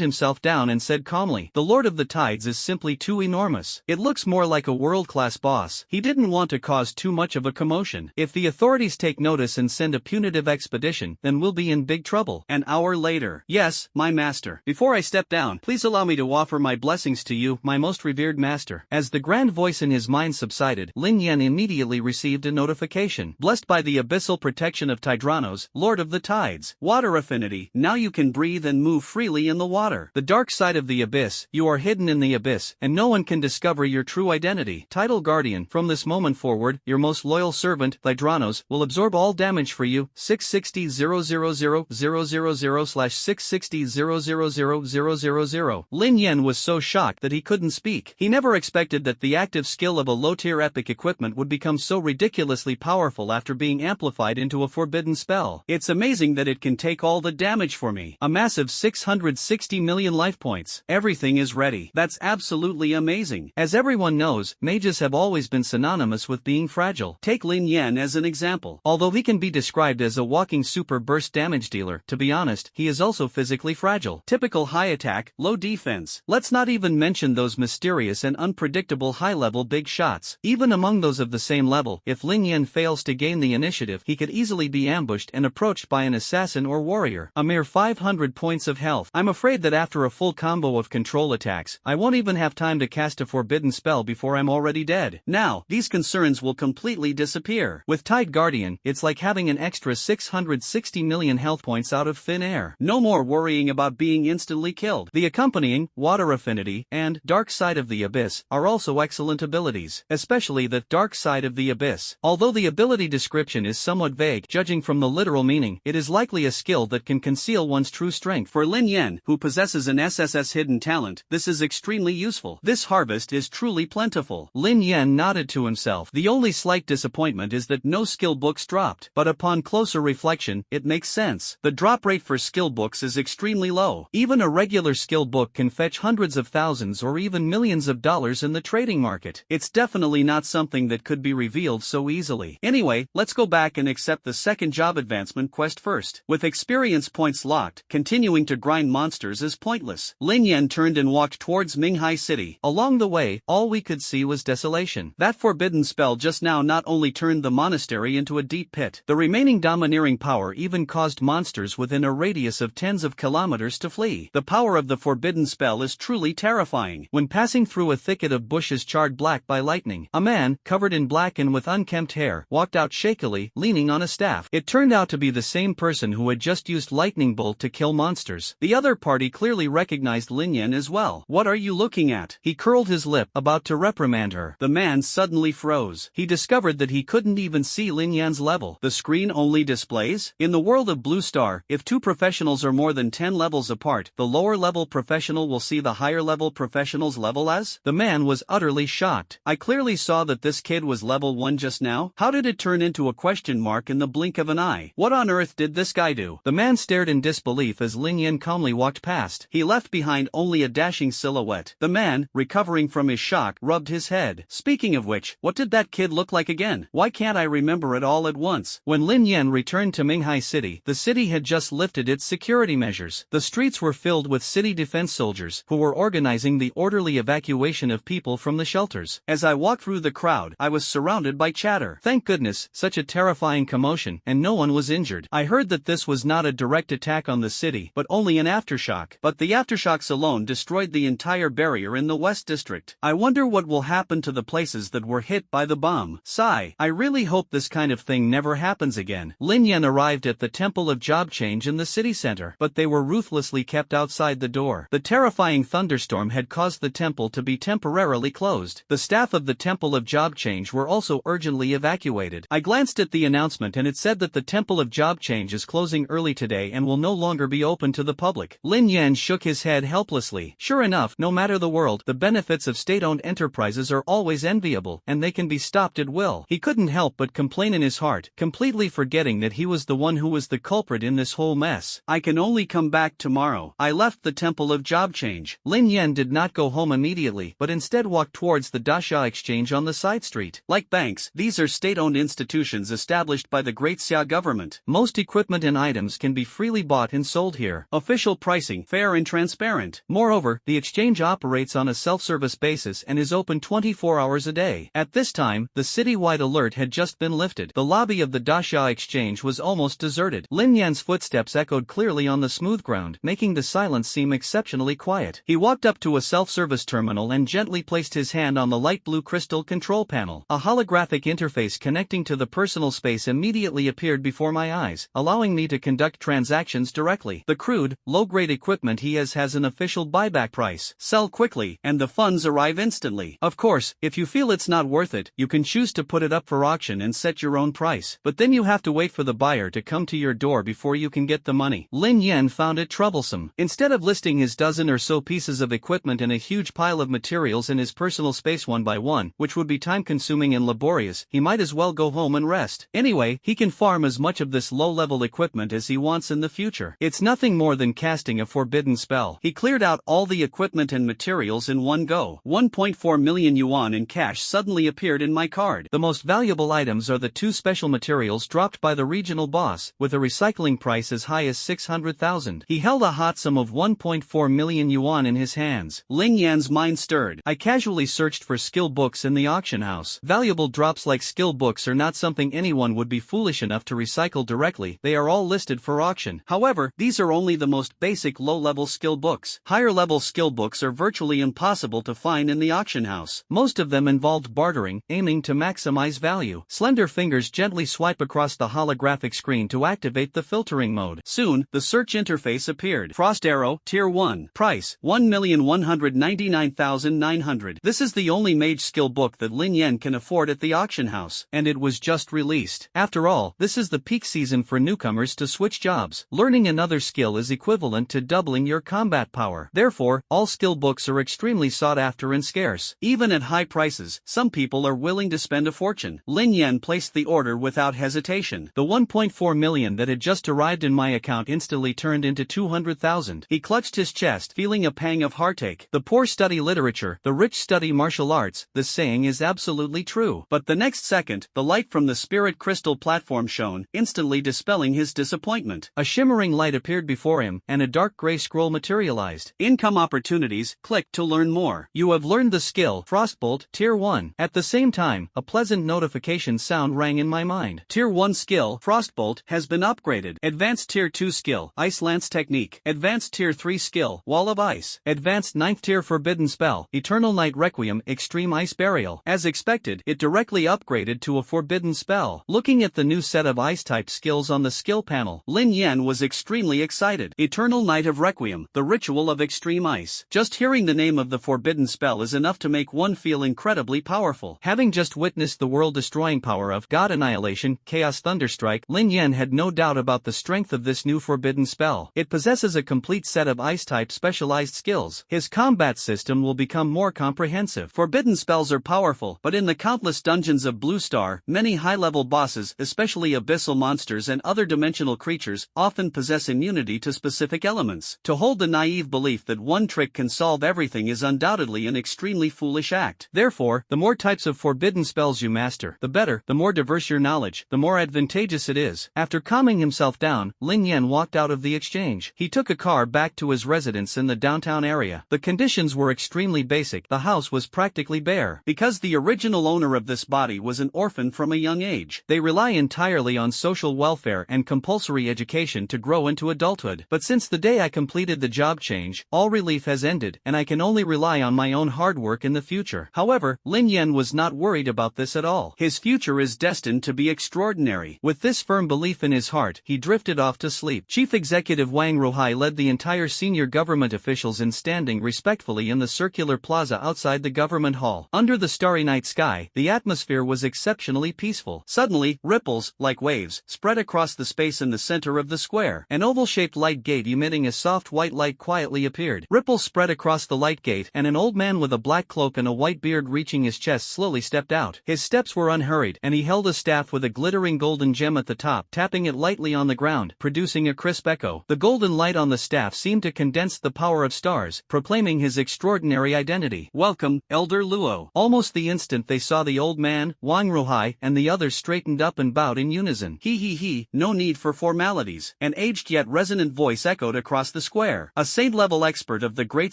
himself down and said calmly, the Lord of the Tides is simply too enormous. It looks more like a world-class boss. He didn't want to cause too much of a commotion. If the authorities take notice and send a punitive expedition, then we'll be in big trouble. An hour later. Yes, my master. Before I step down, please allow me to offer my blessings to you, my most revered master. As the grand voice in his mind subsided, Lin Yen immediately received a notification. Blessed by the abyssal protection protection of Tydranos, Lord of the Tides. Water affinity, now you can breathe and move freely in the water. The dark side of the abyss, you are hidden in the abyss, and no one can discover your true identity. Title Guardian, from this moment forward, your most loyal servant, Tydranos, will absorb all damage for you. 660,000,000/660,000,000. Lin Yen was so shocked that he couldn't speak. He never expected that the active skill of a low-tier epic equipment would become so ridiculously powerful after being amplified into a forbidden spell. It's amazing that it can take all the damage for me. A massive 660 million life points. Everything is ready. That's absolutely amazing. As everyone knows, mages have always been synonymous with being fragile. Take Lin Yen as an example. Although he can be described as a walking super burst damage dealer, to be honest, he is also physically fragile. Typical high attack, low defense. Let's not even mention those mysterious and unpredictable high-level big shots. Even among those of the same level, if Lin Yen fails to gain the initiative, he could easily be ambushed and approached by an assassin or warrior. A mere 500 points of health. I'm afraid that after a full combo of control attacks, I won't even have time to cast a forbidden spell before I'm already dead. Now, these concerns will completely disappear. With Tide Guardian, it's like having an extra 660 million health points out of thin air. No more worrying about being instantly killed. The accompanying Water Affinity and Dark Side of the Abyss are also excellent abilities, especially the Dark Side of the Abyss. Although the ability description is somewhat vague, judging from the literal meaning, it is likely a skill that can conceal one's true strength. For Lin Yen, who possesses an SSS hidden talent, this is extremely useful. This harvest is truly plentiful. Lin Yen nodded to himself. The only slight disappointment is that no skill books dropped, but upon closer reflection, it makes sense. The drop rate for skill books is extremely low. Even a regular skill book can fetch hundreds of thousands or even millions of dollars in the trading market. It's definitely not something that could be revealed so easily. Anyway, let's go back and accept the second job advancement quest first. With experience points locked, continuing to grind monsters is pointless. Lin Yen turned and walked towards Minghai City. Along the way, all we could see was desolation. That forbidden spell just now not only turned the monastery into a deep pit, the remaining domineering power even caused monsters within a radius of tens of kilometers to flee. The power of the forbidden spell is truly terrifying. When passing through a thicket of bushes charred black by lightning, a man, covered in black and with unkempt hair, walked out shakily, leaning on a staff. It turned out to be the same person who had just used lightning bolt to kill monsters. The other party clearly recognized Lin Yen as well. "What are you looking at?" He curled his lip, about to reprimand her. The man suddenly froze. He discovered that he couldn't even see Lin Yen's level. The screen only displays? In the world of Blue Star, if two professionals are more than 10 levels apart, the lower level professional will see the higher level professional's level as? The man was utterly shocked. I clearly saw that this kid was level 1 just now. How did it turn into a question mark in the blink of an eye? What on earth did this guy do? The man stared in disbelief as Lin Yen calmly walked past. He left behind only a dashing silhouette. The man, recovering from his shock, rubbed his head. Speaking of which, what did that kid look like again? Why can't I remember it all at once? When Lin Yen returned to Minghai City, the city had just lifted its security measures. The streets were filled with city defense soldiers, who were organizing the orderly evacuation of people from the shelters. As I walked through the crowd, I was surrounded by chatter. Thank goodness, such a terrifying commotion, and no one was injured. I heard that this was not a direct attack on the city, but only an aftershock. But the aftershocks alone destroyed the entire barrier in the West District. I wonder what will happen to the places that were hit by the bomb. Sigh. I really hope this kind of thing never happens again. Lin Yen arrived at the Temple of Job Change in the city center, but they were ruthlessly kept outside the door. The terrifying thunderstorm had caused the temple to be temporarily closed. The staff of the Temple of Job Change were also urgently evacuated. I glanced at the announcement and it said that the Temple of Job Change is closing early today and will no longer be open to the public. Lin Yen shook his head helplessly. Sure enough, no matter the world, the benefits of state-owned enterprises are always enviable, and they can be stopped at will. He couldn't help but complain in his heart, completely forgetting that he was the one who was the culprit in this whole mess. I can only come back tomorrow. I left the Temple of Job Change. Lin Yen did not go home immediately, but instead walked towards the Dasha Exchange on the side street. Like banks, these are state-owned institutions established by the Great Xia government. Most equipment and items can be freely bought and sold here. Official pricing, fair and transparent. Moreover, the exchange operates on a self-service basis and is open 24 hours a day. At this time, the citywide alert had just been lifted. The lobby of the Dasha Exchange was almost deserted. Lin Yan's footsteps echoed clearly on the smooth ground, making the silence seem exceptionally quiet. He walked up to a self-service terminal and gently placed his hand on the light blue crystal control panel. A holographic interface connecting to the personal space immediately immediately appeared before my eyes, allowing me to conduct transactions directly. The crude, low-grade equipment he has an official buyback price. Sell quickly, and the funds arrive instantly. Of course, if you feel it's not worth it, you can choose to put it up for auction and set your own price. But then you have to wait for the buyer to come to your door before you can get the money. Lin Yen found it troublesome. Instead of listing his dozen or so pieces of equipment in a huge pile of materials in his personal space one by one, which would be time-consuming and laborious, he might as well go home and rest. Anyway, he can farm as much of this low-level equipment as he wants in the future. It's nothing more than casting a forbidden spell. He cleared out all the equipment and materials in one go. 1.4 million yuan in cash suddenly appeared in my card. The most valuable items are the 2 special materials dropped by the regional boss, with a recycling price as high as 600,000. He held a hot sum of 1.4 million yuan in his hands. Lin Yan's mind stirred. I casually searched for skill books in the auction house. Valuable drops like skill books are not something anyone would be foolish enough to recycle directly. They are all listed for auction. However, these are only the most basic low-level skill books. Higher-level skill books are virtually impossible to find in the auction house. Most of them involved bartering, aiming to maximize value. Slender fingers gently swipe across the holographic screen to activate the filtering mode. Soon, the search interface appeared. Frost Arrow, Tier 1. Price, 1,199,900. This is the only mage skill book that Lin Yen can afford at the auction house, and it was just released. After all, this is the peak season for newcomers to switch jobs. Learning another skill is equivalent to doubling your combat power. Therefore, all skill books are extremely sought after and scarce. Even at high prices, some people are willing to spend a fortune. Lin Yen placed the order without hesitation. The 1.4 million that had just arrived in my account instantly turned into 200,000. He clutched his chest, feeling a pang of heartache. The poor study literature, the rich study martial arts. The saying is absolutely true. But the next second, the light from the spirit crystal platform shone, instantly dispelling his disappointment. A shimmering light appeared before him, and a dark gray scroll materialized. Income opportunities, click to learn more. You have learned the skill, Frostbolt, Tier 1. At the same time, a pleasant notification sound rang in my mind. Tier 1 skill, Frostbolt, has been upgraded. Advanced Tier 2 skill, Ice Lance Technique. Advanced Tier 3 skill, Wall of Ice. Advanced 9th Tier Forbidden Spell, Eternal Night Requiem, Extreme Ice Burial. As expected, it directly upgraded to a forbidden spell. Looking at the new set of ice-type skills on the skill panel, Lin Yen was extremely excited. Eternal Night of Requiem, the ritual of extreme ice. Just hearing the name of the forbidden spell is enough to make one feel incredibly powerful. Having just witnessed the world-destroying power of God Annihilation, Chaos Thunderstrike, Lin Yen had no doubt about the strength of this new forbidden spell. It possesses a complete set of ice-type specialized skills. His combat system will become more comprehensive. Forbidden spells are powerful, but in the countless dungeons of Blue Star, many high-level bosses, especially abyssal monsters and other dimensional creatures, often possess immunity to specific elements. To hold the naive belief that one trick can solve everything is undoubtedly an extremely foolish act. Therefore, the more types of forbidden spells you master, the better. The more diverse your knowledge, the more advantageous it is. After calming himself down, Lin Yen walked out of the exchange. He took a car back to his residence in the downtown area. The conditions were extremely basic. The house was practically bare. Because the original owner of this body was an orphan from a young age, they rely entirely on social welfare and compulsory education to grow into adulthood. But since the day I completed the job change, all relief has ended, and I can only rely on my own hard work in the future. However, Lin Yen was not worried about this at all. His future is destined to be extraordinary. With this firm belief in his heart, he drifted off to sleep. Chief Executive Wang Ruhai led the entire senior government officials in standing respectfully in the circular plaza outside the government hall. Under the starry night sky, the atmosphere was exceptionally peaceful. Suddenly, ripples, like waves, spread across the space in the center of the square. An oval-shaped light gate emitting a soft white light quietly appeared. Ripples spread across the light gate, and an old man with a black cloak and a white beard reaching his chest slowly stepped out. His steps were unhurried, and he held a staff with a glittering golden gem at the top, tapping it lightly on the ground, producing a crisp echo. The golden light on the staff seemed to condense the power of stars, proclaiming his extraordinary identity. "Welcome, Elder Luo." Almost the instant they saw the old man, Wang Ruhai, and the others straightened up and bowed in unison. He, no need for formalities. An aged yet resonant voice echoed across the square. A saint-level expert of the Great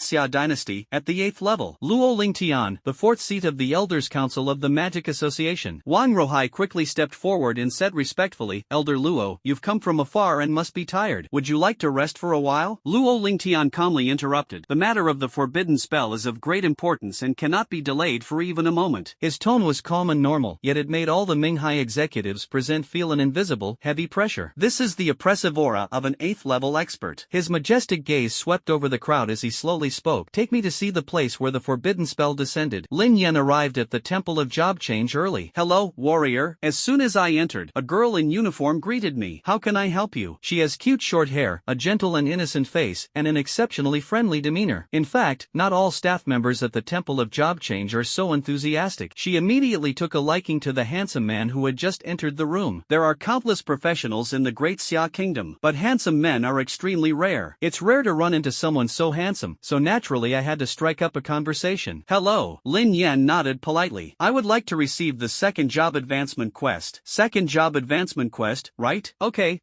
Xia dynasty, at the 8th level. Luo Lingtian, the 4th seat of the Elders Council of the Magic Association. Wang Ruhai quickly stepped forward and said respectfully, "Elder Luo, you've come from afar and must be tired. Would you like to rest for a while?" Luo Lingtian calmly interrupted. "The matter of the forbidden spell is of great importance and cannot be delayed for even a moment." His tone was calm and normal, yet it made all the Minghai executives present feel an invisible, heavy pressure. This is the oppressive aura of an 8th level expert. His majestic gaze swept over the crowd as he slowly spoke. Take me to see the place where the forbidden spell descended. Lin Yen arrived at the Temple of Job Change early. Hello, warrior. As soon as I entered, a girl in uniform greeted me. How can I help you? She has cute short hair, a gentle and innocent face, and an exceptionally friendly demeanor. In fact, not all staff members at the Temple of Job Change are so enthusiastic. She immediately took a liking to the handsome man who had just entered the room. There are countless professionals in the Great Xia Kingdom, but handsome men are extremely rare. It's rare to run into someone so handsome, so naturally I had to strike up a conversation. Hello. Lin Yen nodded politely. I would like to receive the second job advancement quest. Second job advancement quest, right? Okay.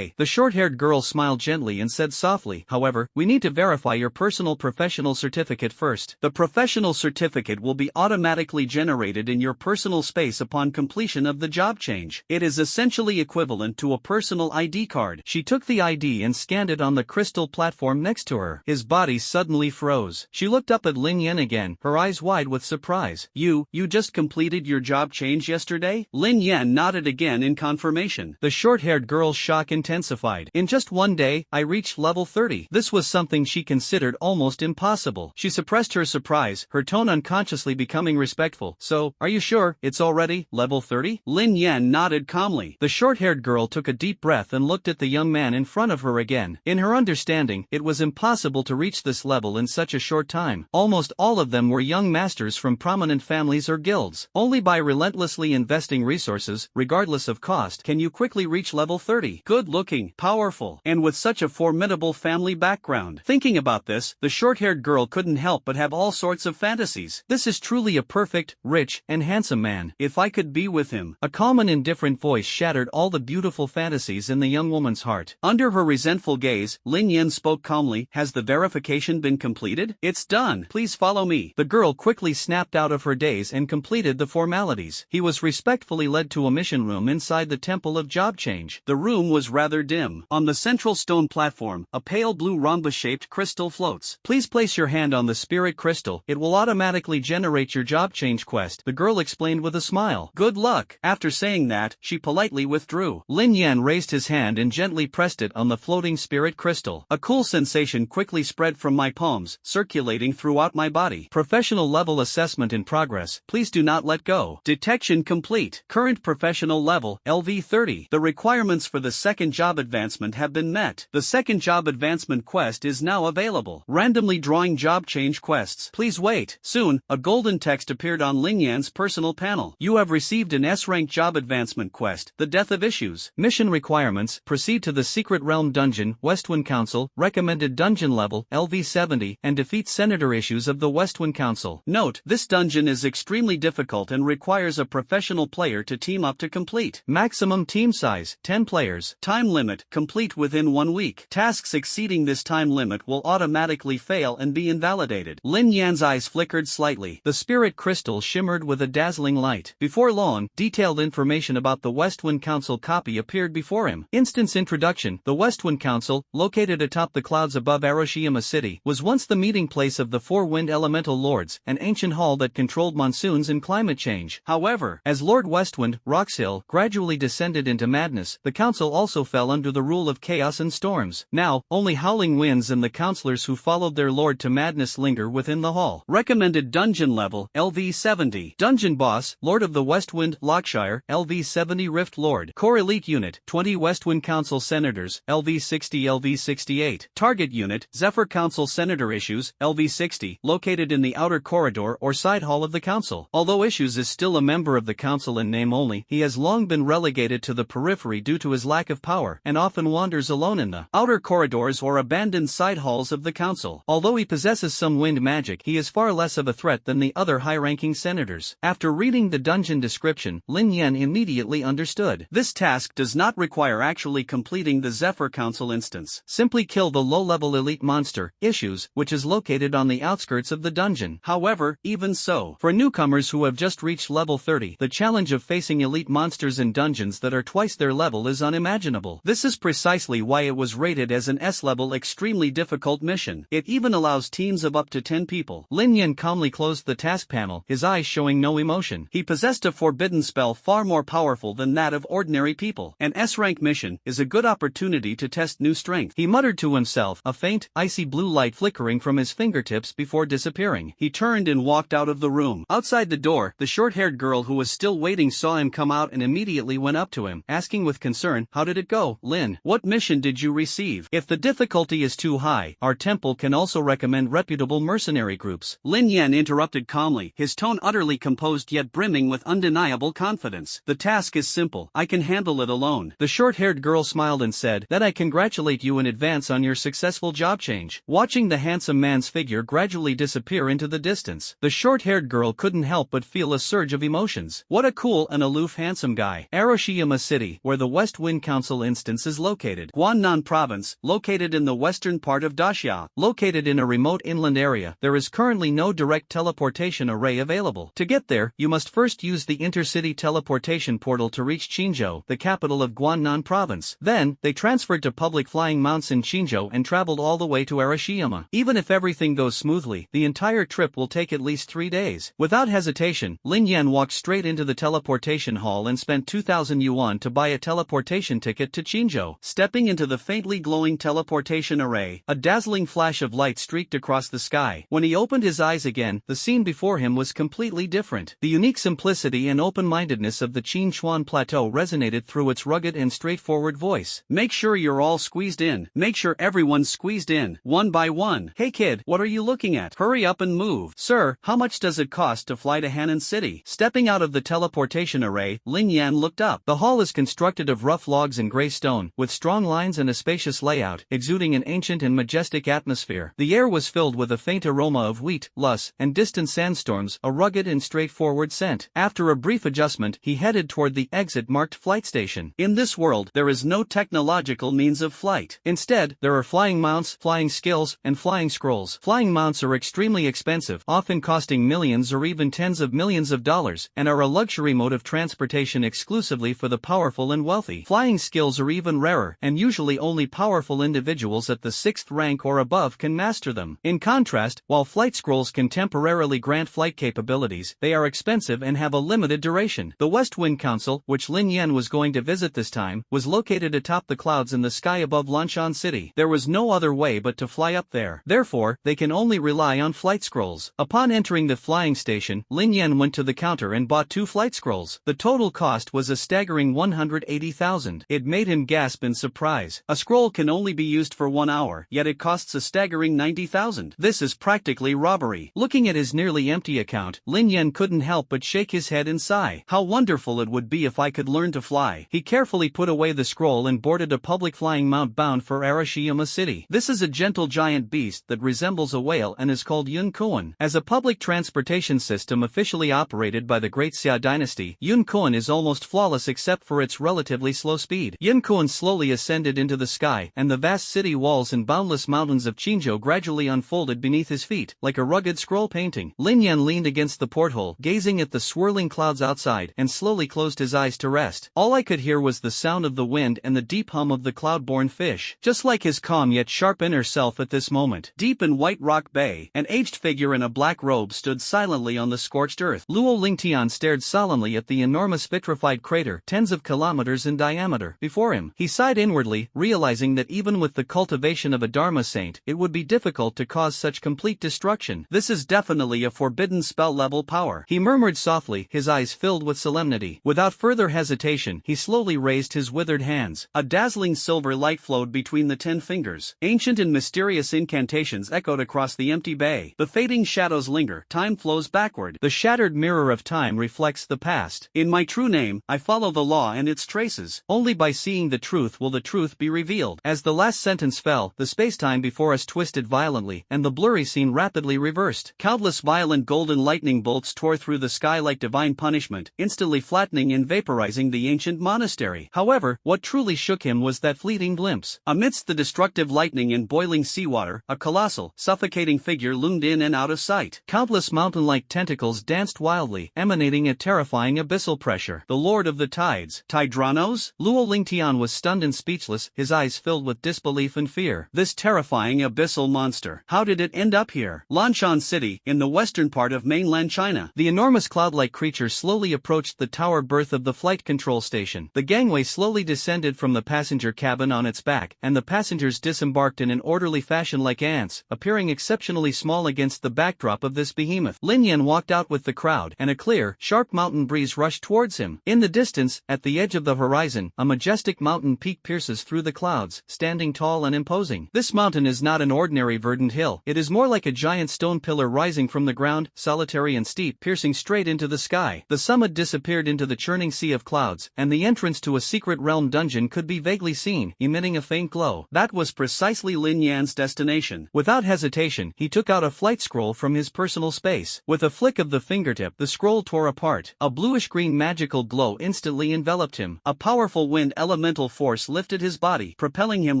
The short-haired girl smiled gently and said softly, however, we need to verify your personal professional certificate first. The professional certificate will be automatically generated in your personal space upon completion of the job change. It is essentially equivalent to a personal ID card. She took the ID and scanned it on the crystal platform next to her. His body suddenly froze. She looked up at Lin Yen again, her eyes wide with surprise. You just completed your job change yesterday? Lin Yen nodded again in confirmation. The short-haired girl's shock intensified. In just one day, I reached level 30. This was something she considered almost impossible. She suppressed her surprise, her tone unconsciously becoming respectful. So, are you sure it's already level 30? Lin Yen nodded calmly. The short-haired girl took a deep breath and looked at the young man in front of her again. In her understanding, it was impossible to reach this level in such a short time. Almost all of them were young masters from prominent families or guilds. Only by relentlessly investing resources, regardless of cost, can you quickly reach level 30. Good-looking, powerful, and with such a formidable family background. Thinking about this, the short-haired girl couldn't help but have all sorts of fantasies. This is truly a perfect, rich, and handsome man. If I could be with him. A calm and indifferent voice shattered all the beautiful fantasies in the young woman's heart. Under her resentful gaze, Lin Yen spoke calmly. Has the verification been completed? It's done. Please follow me. The girl quickly snapped out of her daze and completed the formalities. He was respectfully led to a mission room inside the Temple of Job Change. The room was rather dim. On the central stone platform, a pale blue rhombus-shaped crystal floats. Please place your hand on the spirit crystal. It will automatically generate your job change quest, the girl explained with a smile. Good luck. After saying that, she politely withdrew. Lin Yen raised his hand and gently pressed it on the floating spirit crystal. A cool sensation quickly spread from my palms, circulating throughout my body. Professional level assessment in progress. Please do not let go. Detection complete. Current professional level, LV30. The requirements for the second job advancement have been met. The second job advancement quest is now available. Randomly drawing job change quests. Please wait. Soon, a golden text appeared on Lin Yan's personal panel. You have received an S-rank job advancement quest, The Death of Issues. Mission requirements, proceed to the Secret Realm Dungeon, Westwind Council, recommended dungeon level, LV70, and defeat Senator Issues of the Westwind Council. Note, this dungeon is extremely difficult and requires a professional player to team up to complete. Maximum team size, 10 players. Time limit, complete within 1 week. Tasks exceeding this time limit will automatically fail and be invalidated. Lin Yan's eyes flickered slightly. The spirit crystal shimmered with a dazzling light. Before long, detailed information about the Westwind Council copy appeared before him. Instance introduction. The Westwind Council, located atop the clouds above Aroshiyama City, was once the meeting place of the four wind elemental lords, an ancient hall that controlled monsoons and climate change. However, as Lord Westwind, Roxhill, gradually descended into madness, the council also fell under the rule of chaos and storms. Now, only howling winds and the counselors who followed their lord to madness linger within the hall. Recommended dungeon level, LV70. Dungeon boss, Lord of the Westwind, Lockshire, LV70 Rift Lord. Core elite unit, 20 Westwind Council senators, LV60 LV68. Target unit, Zephyr Council Senator Issues, LV60, located in the outer corridor or side hall of the council. Although Issues is still a member of the council in name only, he has long been relegated to the periphery due to his lack of power, and often wanders alone in the outer corridors or abandoned side halls of the council. Although he possesses some wind magic, he is far less of a threat than the other high-ranking senators. After reading the dungeon description, Lin Yen immediately understood. This task does not require actually completing the Zephyr Council instance. Simply kill the low-level elite monster, Issues, which is located on the outskirts of the dungeon. However, even so, for newcomers who have just reached level 30, the challenge of facing elite monsters in dungeons that are twice their level is unimaginable. This is precisely why it was rated as an S-level extremely difficult mission. It even allows teams of up to 10 people. Lin Yen calmly closed the task panel, his eyes showing no emotion. He possessed a forbidden spell far more powerful powerful than that of ordinary people. An S-rank mission is a good opportunity to test new strength. He muttered to himself, a faint, icy blue light flickering from his fingertips before disappearing. He turned and walked out of the room. Outside the door, the short-haired girl who was still waiting saw him come out and immediately went up to him, asking with concern, "How did it go, Lin? What mission did you receive? If the difficulty is too high, our temple can also recommend reputable mercenary groups." Lin Yen interrupted calmly, his tone utterly composed yet brimming with undeniable confidence. "The task is simple. I can handle it alone." The short-haired girl smiled and said, "Then I congratulate you in advance on your successful job change." Watching the handsome man's figure gradually disappear into the distance, the short-haired girl couldn't help but feel a surge of emotions. What a cool and aloof handsome guy. Arashiyama City, where the West Wind Council instance is located. Guangnan Province, located in the western part of Daxia. Located in a remote inland area, there is currently no direct teleportation array available. To get there, you must first use the intercity teleportation portal to reach Qinzhou, the capital of Guangnan Province. Then, they transferred to public flying mounts in Qinzhou and traveled all the way to Arashiyama. Even if everything goes smoothly, the entire trip will take at least 3 days. Without hesitation, Lin Yen walked straight into the teleportation hall and spent 2,000 yuan to buy a teleportation ticket to Qinzhou. Stepping into the faintly glowing teleportation array, a dazzling flash of light streaked across the sky. When he opened his eyes again, the scene before him was completely different. The unique simplicity and open-mindedness of the Qinchuan Plateau resonated through its rugged and straightforward voice. "Make sure you're all squeezed in. Make sure everyone's squeezed in, one by one. Hey kid, what are you looking at? Hurry up and move." "Sir, how much does it cost to fly to Hanan City?" Stepping out of the teleportation array, Lin Yan looked up. The hall is constructed of rough logs and gray stone, with strong lines and a spacious layout, exuding an ancient and majestic atmosphere. The air was filled with a faint aroma of wheat, lus, and distant sandstorms, a rugged and straightforward scent. After a brief adjustment, he headed toward the exit marked flight station. In this world, there is no technological means of flight. Instead, there are flying mounts, flying skills, and flying scrolls. Flying mounts are extremely expensive, often costing millions or even tens of millions of dollars, and are a luxury mode of transportation exclusively for the powerful and wealthy. Flying skills are even rarer, and usually only powerful individuals at the 6th rank or above can master them. In contrast, while flight scrolls can temporarily grant flight capabilities, they are expensive and have a limited duration. The West Wind Council, which Lin Yen was going to visit this time, was located atop the clouds in the sky above Lanshan City. There was no other way but to fly up there. Therefore, they can only rely on flight scrolls. Upon entering the flying station, Lin Yen went to the counter and bought 2 flight scrolls. The total cost was a staggering 180,000. It made him gasp in surprise. A scroll can only be used for 1 hour, yet it costs a staggering 90,000. This is practically robbery. Looking at his nearly empty account, Lin Yen couldn't help but shake his head and sigh. How wonderful it would be if I could learn to fly. He carefully put away the scroll and boarded a public flying mount bound for Arashiyama City. This is a gentle giant beast that resembles a whale and is called Yun Kuan. As a public transportation system officially operated by the Great Xia dynasty, Yun Kuan is almost flawless except for its relatively slow speed. Yun Kuan slowly ascended into the sky, and the vast city walls and boundless mountains of Qinzhou gradually unfolded beneath his feet, like a rugged scroll painting. Lin Yen leaned against the porthole, gazing at the swirling clouds outside, and slowly closed his eyes to rest. All I could hear was the sound of the wind and the deep hum of the cloud-born fish. Just like his calm yet sharp inner self at this moment. Deep in White Rock Bay, an aged figure in a black robe stood silently on the scorched earth. Luo Lingtian stared solemnly at the enormous vitrified crater, tens of kilometers in diameter, before him. He sighed inwardly, realizing that even with the cultivation of a Dharma saint, it would be difficult to cause such complete destruction. This is definitely a forbidden spell-level power. He murmured softly, his eyes filled with solemnity. Without further hesitation, he slowly raised his withered hands. A dazzling silver light flowed between the 10 fingers. Ancient and mysterious incantations echoed across the empty bay. The fading shadows linger. Time flows backward. The shattered mirror of time reflects the past. In my true name, I follow the law and its traces. Only by seeing the truth will the truth be revealed. As the last sentence fell, the space-time before us twisted violently, and the blurry scene rapidly reversed. Countless violent golden lightning bolts tore through the sky like divine punishment, instantly flattening and vaporizing the ancient monastery. However, what truly shook him was that fleeting glimpse. Amidst the destructive lightning and boiling seawater, a colossal, suffocating figure loomed in and out of sight. Countless mountain-like tentacles danced wildly, emanating a terrifying abyssal pressure. The Lord of the Tides. Tydranos? Luo Lingtian was stunned and speechless, his eyes filled with disbelief and fear. This terrifying abyssal monster. How did it end up here? Lanshan City, in the western part of mainland China. The enormous cloud-like creature slowly approached the tower berth of the flight control station. The gangway slowly descended from the passenger cabin on its back, and the passengers disembarked in an orderly fashion like ants, appearing exceptionally small against the backdrop of this behemoth. Lin Yen walked out with the crowd, and a clear, sharp mountain breeze rushed towards him. In the distance, at the edge of the horizon, a majestic mountain peak pierces through the clouds, standing tall and imposing. This mountain is not an ordinary verdant hill. It is more like a giant stone pillar rising from the ground, solitary and steep, piercing straight into the sky. The summit disappeared into the churning sea of clouds, and the entrance to a secret realm dungeon could be vaguely seen, emitting a faint glow. That was precisely Lin Yan's destination. Without hesitation, he took out a flight scroll from his personal space. With a flick of the fingertip, the scroll tore apart. A bluish-green magical glow instantly enveloped him. A powerful wind elemental force lifted his body, propelling him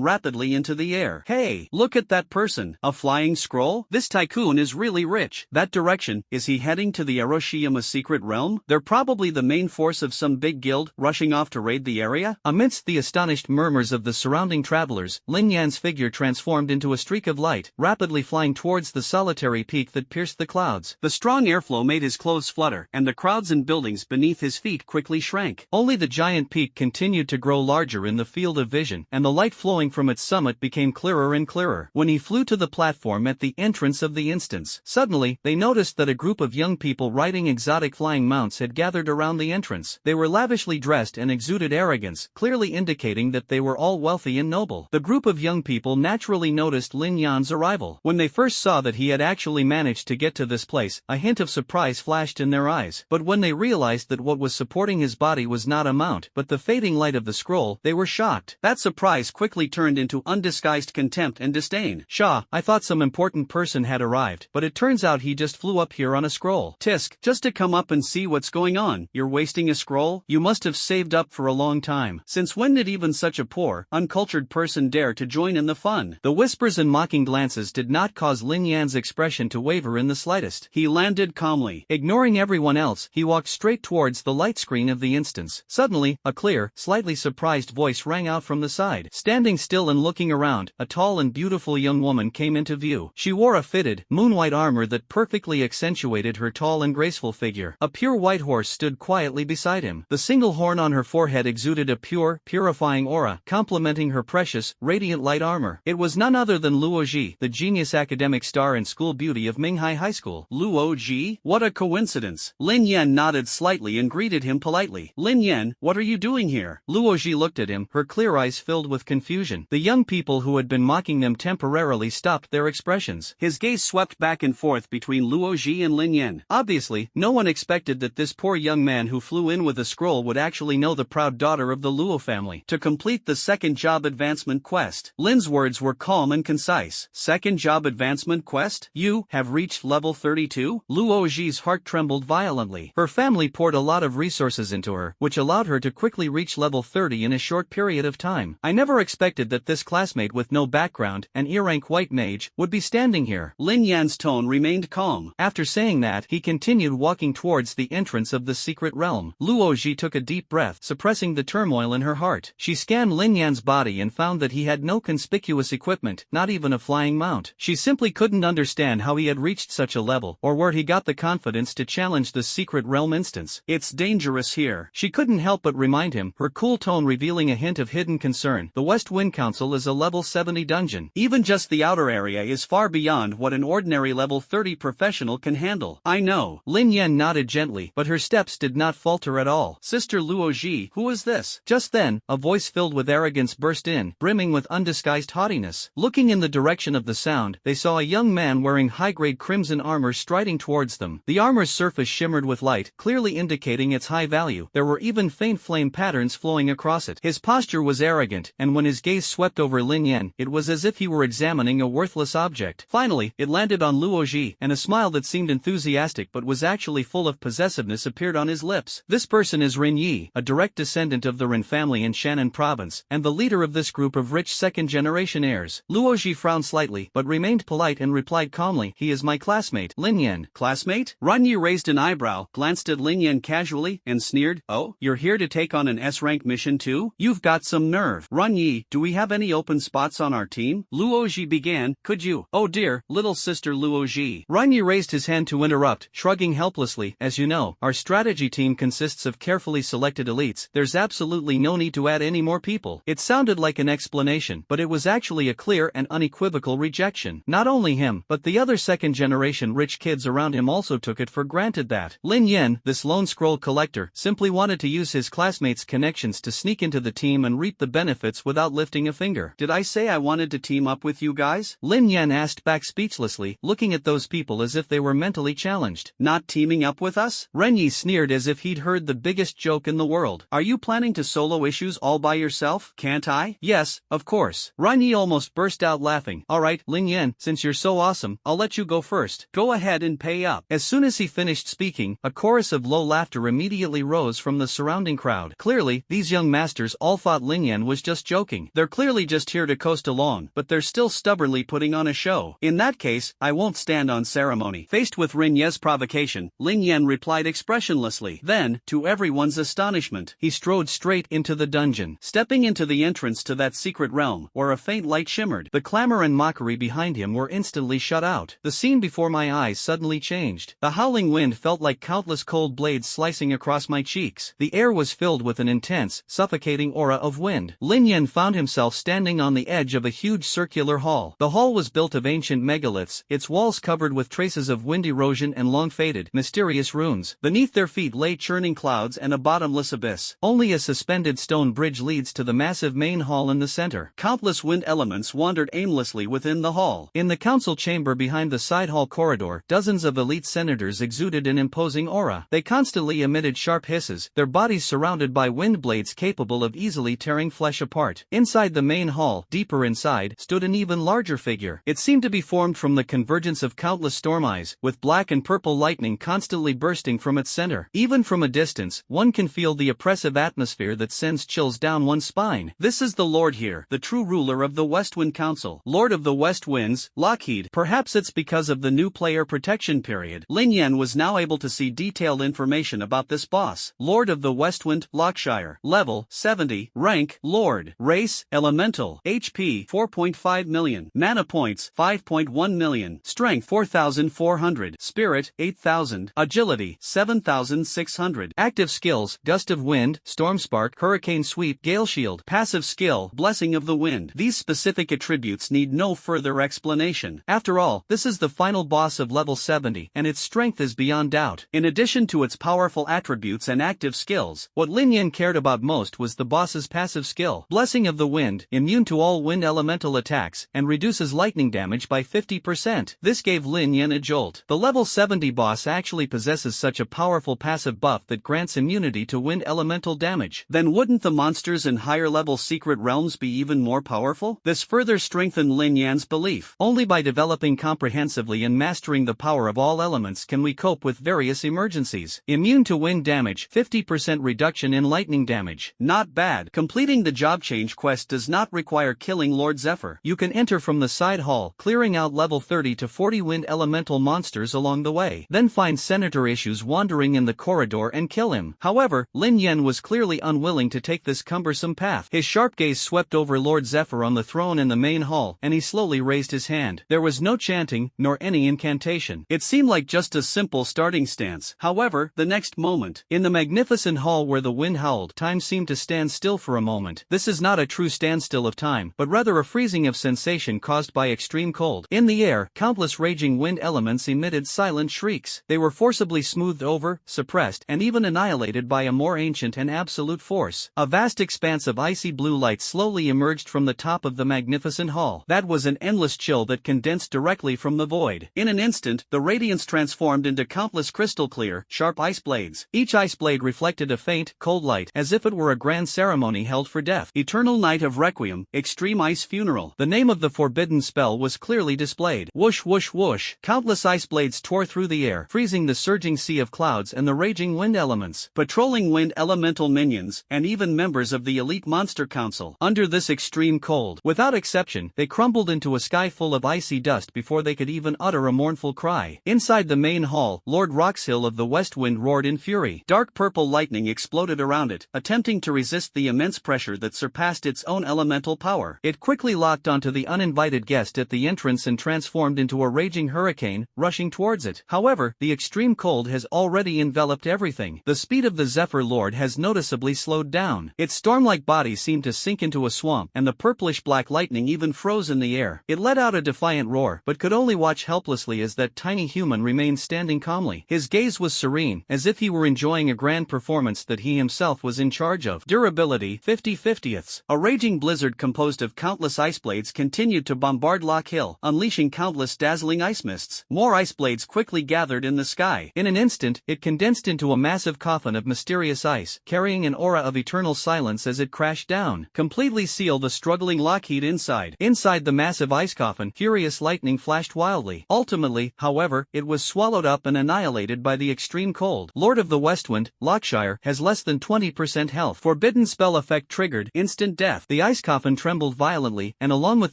rapidly into the air. Hey, look at that person. A flying scroll? This tycoon is really rich. That direction, is he heading to the Eroshiyama secret realm? They're probably the main force of some big guild, rushing off to raid the area? Amidst the astonished murmurs of the surrounding travelers, Lin Yan's figure transformed into a streak of light, rapidly flying towards the solitary peak that pierced the clouds. The strong airflow made his clothes flutter, and the crowds and buildings beneath his feet quickly shrank. Only the giant peak continued to grow larger in the field of vision, and the light flowing from its summit became clearer and clearer. When he flew to the platform at the entrance of the instance, suddenly, they noticed that a group of young people riding exotic flying mounts had gathered around the entrance. They were lavishly dressed and exuded arrogance, clearly indicating that they were all wealthy and noble. The group of young people naturally noticed Lin Yan's arrival. When they first saw that he had actually managed to get to this place, a hint of surprise flashed in their eyes. But when they realized that what was supporting his body was not a mount, but the fading light of the scroll, they were shocked. That surprise quickly turned into undisguised contempt and disdain. "Shah, I thought some important person had arrived, but it turns out he just flew up here on a scroll. Tisk, just to come up and see what's going on. You're wasting a scroll? You must have saved up for a long time. Since when did even such a poor, uncultured person dare to join in the fun?" The whispers and mocking glances did not cause Lin Yan's expression to waver in the slightest. He landed calmly. Ignoring everyone else, he walked straight towards the light screen of the instance. Suddenly, a clear, slightly surprised voice rang out from the side. Standing still and looking around, a tall and beautiful young woman came into view. She wore a fitted, moon-white armor that perfectly accentuated her tall and graceful figure. A pure white horse stood quietly beside him. The single horn on her forehead exuded a pure, purifying aura, complementing her precious, radiant light armor. It was none other than Luo Ji, the genius academic star and school beauty of Minghai High School. Luo Ji? What a coincidence. Lin Yen nodded slightly and greeted him politely. "Lin Yen, what are you doing here?" Luo Ji looked at him, her clear eyes filled with confusion. The young people who had been mocking them temporarily stopped their expressions. His gaze swept back and forth between Luo Ji and Lin Yen. Obviously, no one expected that this poor young man who flew in with a scroll would actually know the proud daughter of the Luo family. To complete the second job advancement quest. Lin's words were calm and concise. Second job advancement quest? You have reached level 32? Luo Ji's heart trembled violently. Her family poured a lot of resources into her, which allowed her to quickly reach level 30 in a short period of time. I never expected that this classmate with no background, an E-rank white mage, would be standing here. Lin Yan's tone remained calm. After saying that, he continued walking towards the entrance of the secret realm. Luo Ji took a deep breath, suppressing the turmoil in her heart. She scanned Lin Yan's body and found that he had no conspicuous equipment, not even a flying mount. She simply couldn't understand how he had reached such a level, or where he got the confidence to challenge the secret realm instance. "It's dangerous here." She couldn't help but remind him, her cool tone revealing a hint of hidden concern. "The West Wind Council is a level 70 dungeon. Even just the outer area is far beyond what an ordinary level 30 professional can handle." "I know." Lin Yen nodded gently, but her steps did not falter at all. "Sister Luo Ji, who is this?" Just then, a voice filled with arrogance burst in, brimming with undisguised haughtiness. Looking in the direction of the sound, they saw a young man wearing high-grade crimson armor striding towards them. The armor's surface shimmered with light, clearly indicating its high value. There were even faint flame patterns flowing across it. His posture was arrogant, and when his gaze swept over Lin Yen, it was as if he were examining a worthless object. Finally, it landed on Luo Ji, and a smile that seemed enthusiastic but was actually full of possessiveness appeared on his lips. "This person is Rin Yi, a direct descendant of the Rin family in Shannon province, and the leader of this group of rich second-generation heirs." Luo Ji frowned slightly, but remained polite and replied calmly, "He is my classmate, Lin Yen." "Classmate?" Rin Yi raised an eyebrow, glanced at Lin Yen casually, and sneered, "Oh, you're here to take on an S-rank mission too? You've got some nerve." "Rin Yi, do we have any open spots on our team?" Luo Ji began, "Could you?" "Oh dear, little sister Luo Ji." Rin Yi raised his hand to interrupt, shrugging helplessly, "As you know, our strategy team consists consists of carefully selected elites. There's absolutely no need to add any more people. It sounded like an explanation, but it was actually a clear and unequivocal rejection. Not only him, but the other second-generation rich kids around him also took it for granted that Lin Yen, this lone scroll collector, simply wanted to use his classmates' connections to sneak into the team and reap the benefits without lifting a finger. Did I say I wanted to team up with you guys? Lin Yen asked back speechlessly, looking at those people as if they were mentally challenged. Not teaming up with us? Renyi sneered as if he'd heard the biggest joke in the world. Are you planning to solo issues all by yourself? Can't I? Yes, of course. Renyi almost burst out laughing. Alright, Lin Yen, since you're so awesome, I'll let you go first. Go ahead and pay up. As soon as he finished speaking, a chorus of low laughter immediately rose from the surrounding crowd. Clearly, these young masters all thought Lin Yen was just joking. They're clearly just here to coast along, but they're still stubbornly putting on a show. In that case, I won't stand on ceremony. Faced with Ren Ye's provocation, Lin Yen replied expressionlessly. Then, to everyone's astonishment, he strode straight into the dungeon. Stepping into the entrance to that secret realm, where a faint light shimmered, the clamor and mockery behind him were instantly shut out. The scene before my eyes suddenly changed. The howling wind felt like countless cold blades slicing across my cheeks. The air was filled with an intense, suffocating aura of wind. Lin Yen found himself standing on the edge of a huge circular hall. The hall was built of ancient megaliths, its walls covered with traces of wind erosion and long-faded, mysterious runes. Beneath their feet lay churning clouds and a bottomless abyss. Only a suspended stone bridge leads to the massive main hall in the center. Countless wind elements wandered aimlessly within the hall. In the council chamber behind the side hall corridor, dozens of elite senators exuded an imposing aura. They constantly emitted sharp hisses, their bodies surrounded by wind blades capable of easily tearing flesh apart. Inside the main hall, deeper inside, stood an even larger figure. It seemed to be formed from the convergence of countless storm eyes, with black and purple lightning constantly bursting from its center. Even from a distance, one can feel the oppressive atmosphere that sends chills down one's spine. This is the Lord here, the true ruler of the Westwind Council. Lord of the West Winds, Lockheed. Perhaps it's because of the new player protection period. Lin Yen was now able to see detailed information about this boss. Lord of the Westwind, Lockshire. Level, 70. Rank, Lord. Race, Elemental. HP, 4.5 million. Mana points, 5.1 million. Strength, 4,400. Spirit, 8,000. Agility, 7,600. Active skills, Gust of Wind, Stormspark, Hurricane Sweep, Gale Shield. Passive skill, Blessing of the Wind. These specific attributes need no further explanation. After all, this is the final boss of level 70, and its strength is beyond doubt. In addition to its powerful attributes and active skills, what Lin Yen cared about most was the boss's passive skill. Blessing of the Wind, immune to all wind elemental attacks, and reduces lightning damage by 50%. This gave Lin Yen a jolt. The level 70 boss actually possesses such a powerful passive buff that grants immunity to wind elemental damage. Then wouldn't the monsters in higher level secret realms be even more powerful? This further strengthened Lin Yan's belief. Only by developing comprehensively and mastering the power of all elements can we cope with various emergencies. Immune to wind damage, 50% reduction in lightning damage. Not bad. Completing the job change quest does not require killing Lord Zephyr. You can enter from the side hall, clearing out level 30 to 40 wind elemental monsters along the way. Then find Senator Issues wandering in the corridor and kill him. However, Lin Yen was clearly unwilling to take this cumbersome path. His sharp gaze swept over Lord Zephyr on the throne in the main hall, and he slowly raised his hand. There was no chanting, nor any incantation. It seemed like just a simple starting stance. However, the next moment, in the magnificent hall where the wind howled, time seemed to stand still for a moment. This is not a true standstill of time, but rather a freezing of sensation caused by extreme cold. In the air, countless raging wind elements emitted silent shrieks. They were forcibly smoothed over, suppressed, and even annihilated by a more ancient and absolute force. A vast expanse of icy blue light slowly emerged from the top of the magnificent hall. That was an endless chill that condensed directly from the void. In an instant, the radiance transformed into countless crystal-clear, sharp ice blades. Each ice blade reflected a faint, cold light, as if it were a grand ceremony held for death. Eternal Night of Requiem, Extreme Ice Funeral. The name of the forbidden spell was clearly displayed. Whoosh whoosh whoosh. Countless ice blades tore through the air, freezing the surging sea of clouds and the raging wind elements. Patrolling wind elemental minions, and even members of the elite monster council. Under this extreme cold, without exception, they crumbled into a sky full of icy dust before they could even utter a mournful cry. Inside the main hall, Lord Roxhill of the West Wind roared in fury. Dark purple lightning exploded around it, attempting to resist the immense pressure that surpassed its own elemental power. It quickly locked onto the uninvited guest at the entrance and transformed into a raging hurricane, rushing towards it. However, the extreme cold has already enveloped everything. The speed of the Zephyr Lord has noticeably slowed down. Its storm-like body seemed to sink into a swamp, and the purplish-black lightning even froze in the air. It let out a defiant roar, but could only watch helplessly as that tiny human remained standing calmly. His gaze was serene, as if he were enjoying a grand performance that he himself was in charge of. Durability 50/50ths. A raging blizzard composed of countless ice blades continued to bombard Lock Hill, unleashing countless dazzling ice mists. More ice blades quickly gathered in the sky. In an instant, it condensed into a massive coffin of mysterious ice, carrying an aura of eternal silence as it crashed down, completely sealed the struggling Lockheed inside. Inside the massive ice coffin, furious lightning flashed wildly. Ultimately, however, it was swallowed up and annihilated by the extreme cold. Lord of the Westwind, Lockshire, has less than 20% health. Forbidden spell effect triggered, instant death. The ice coffin trembled violently, and along with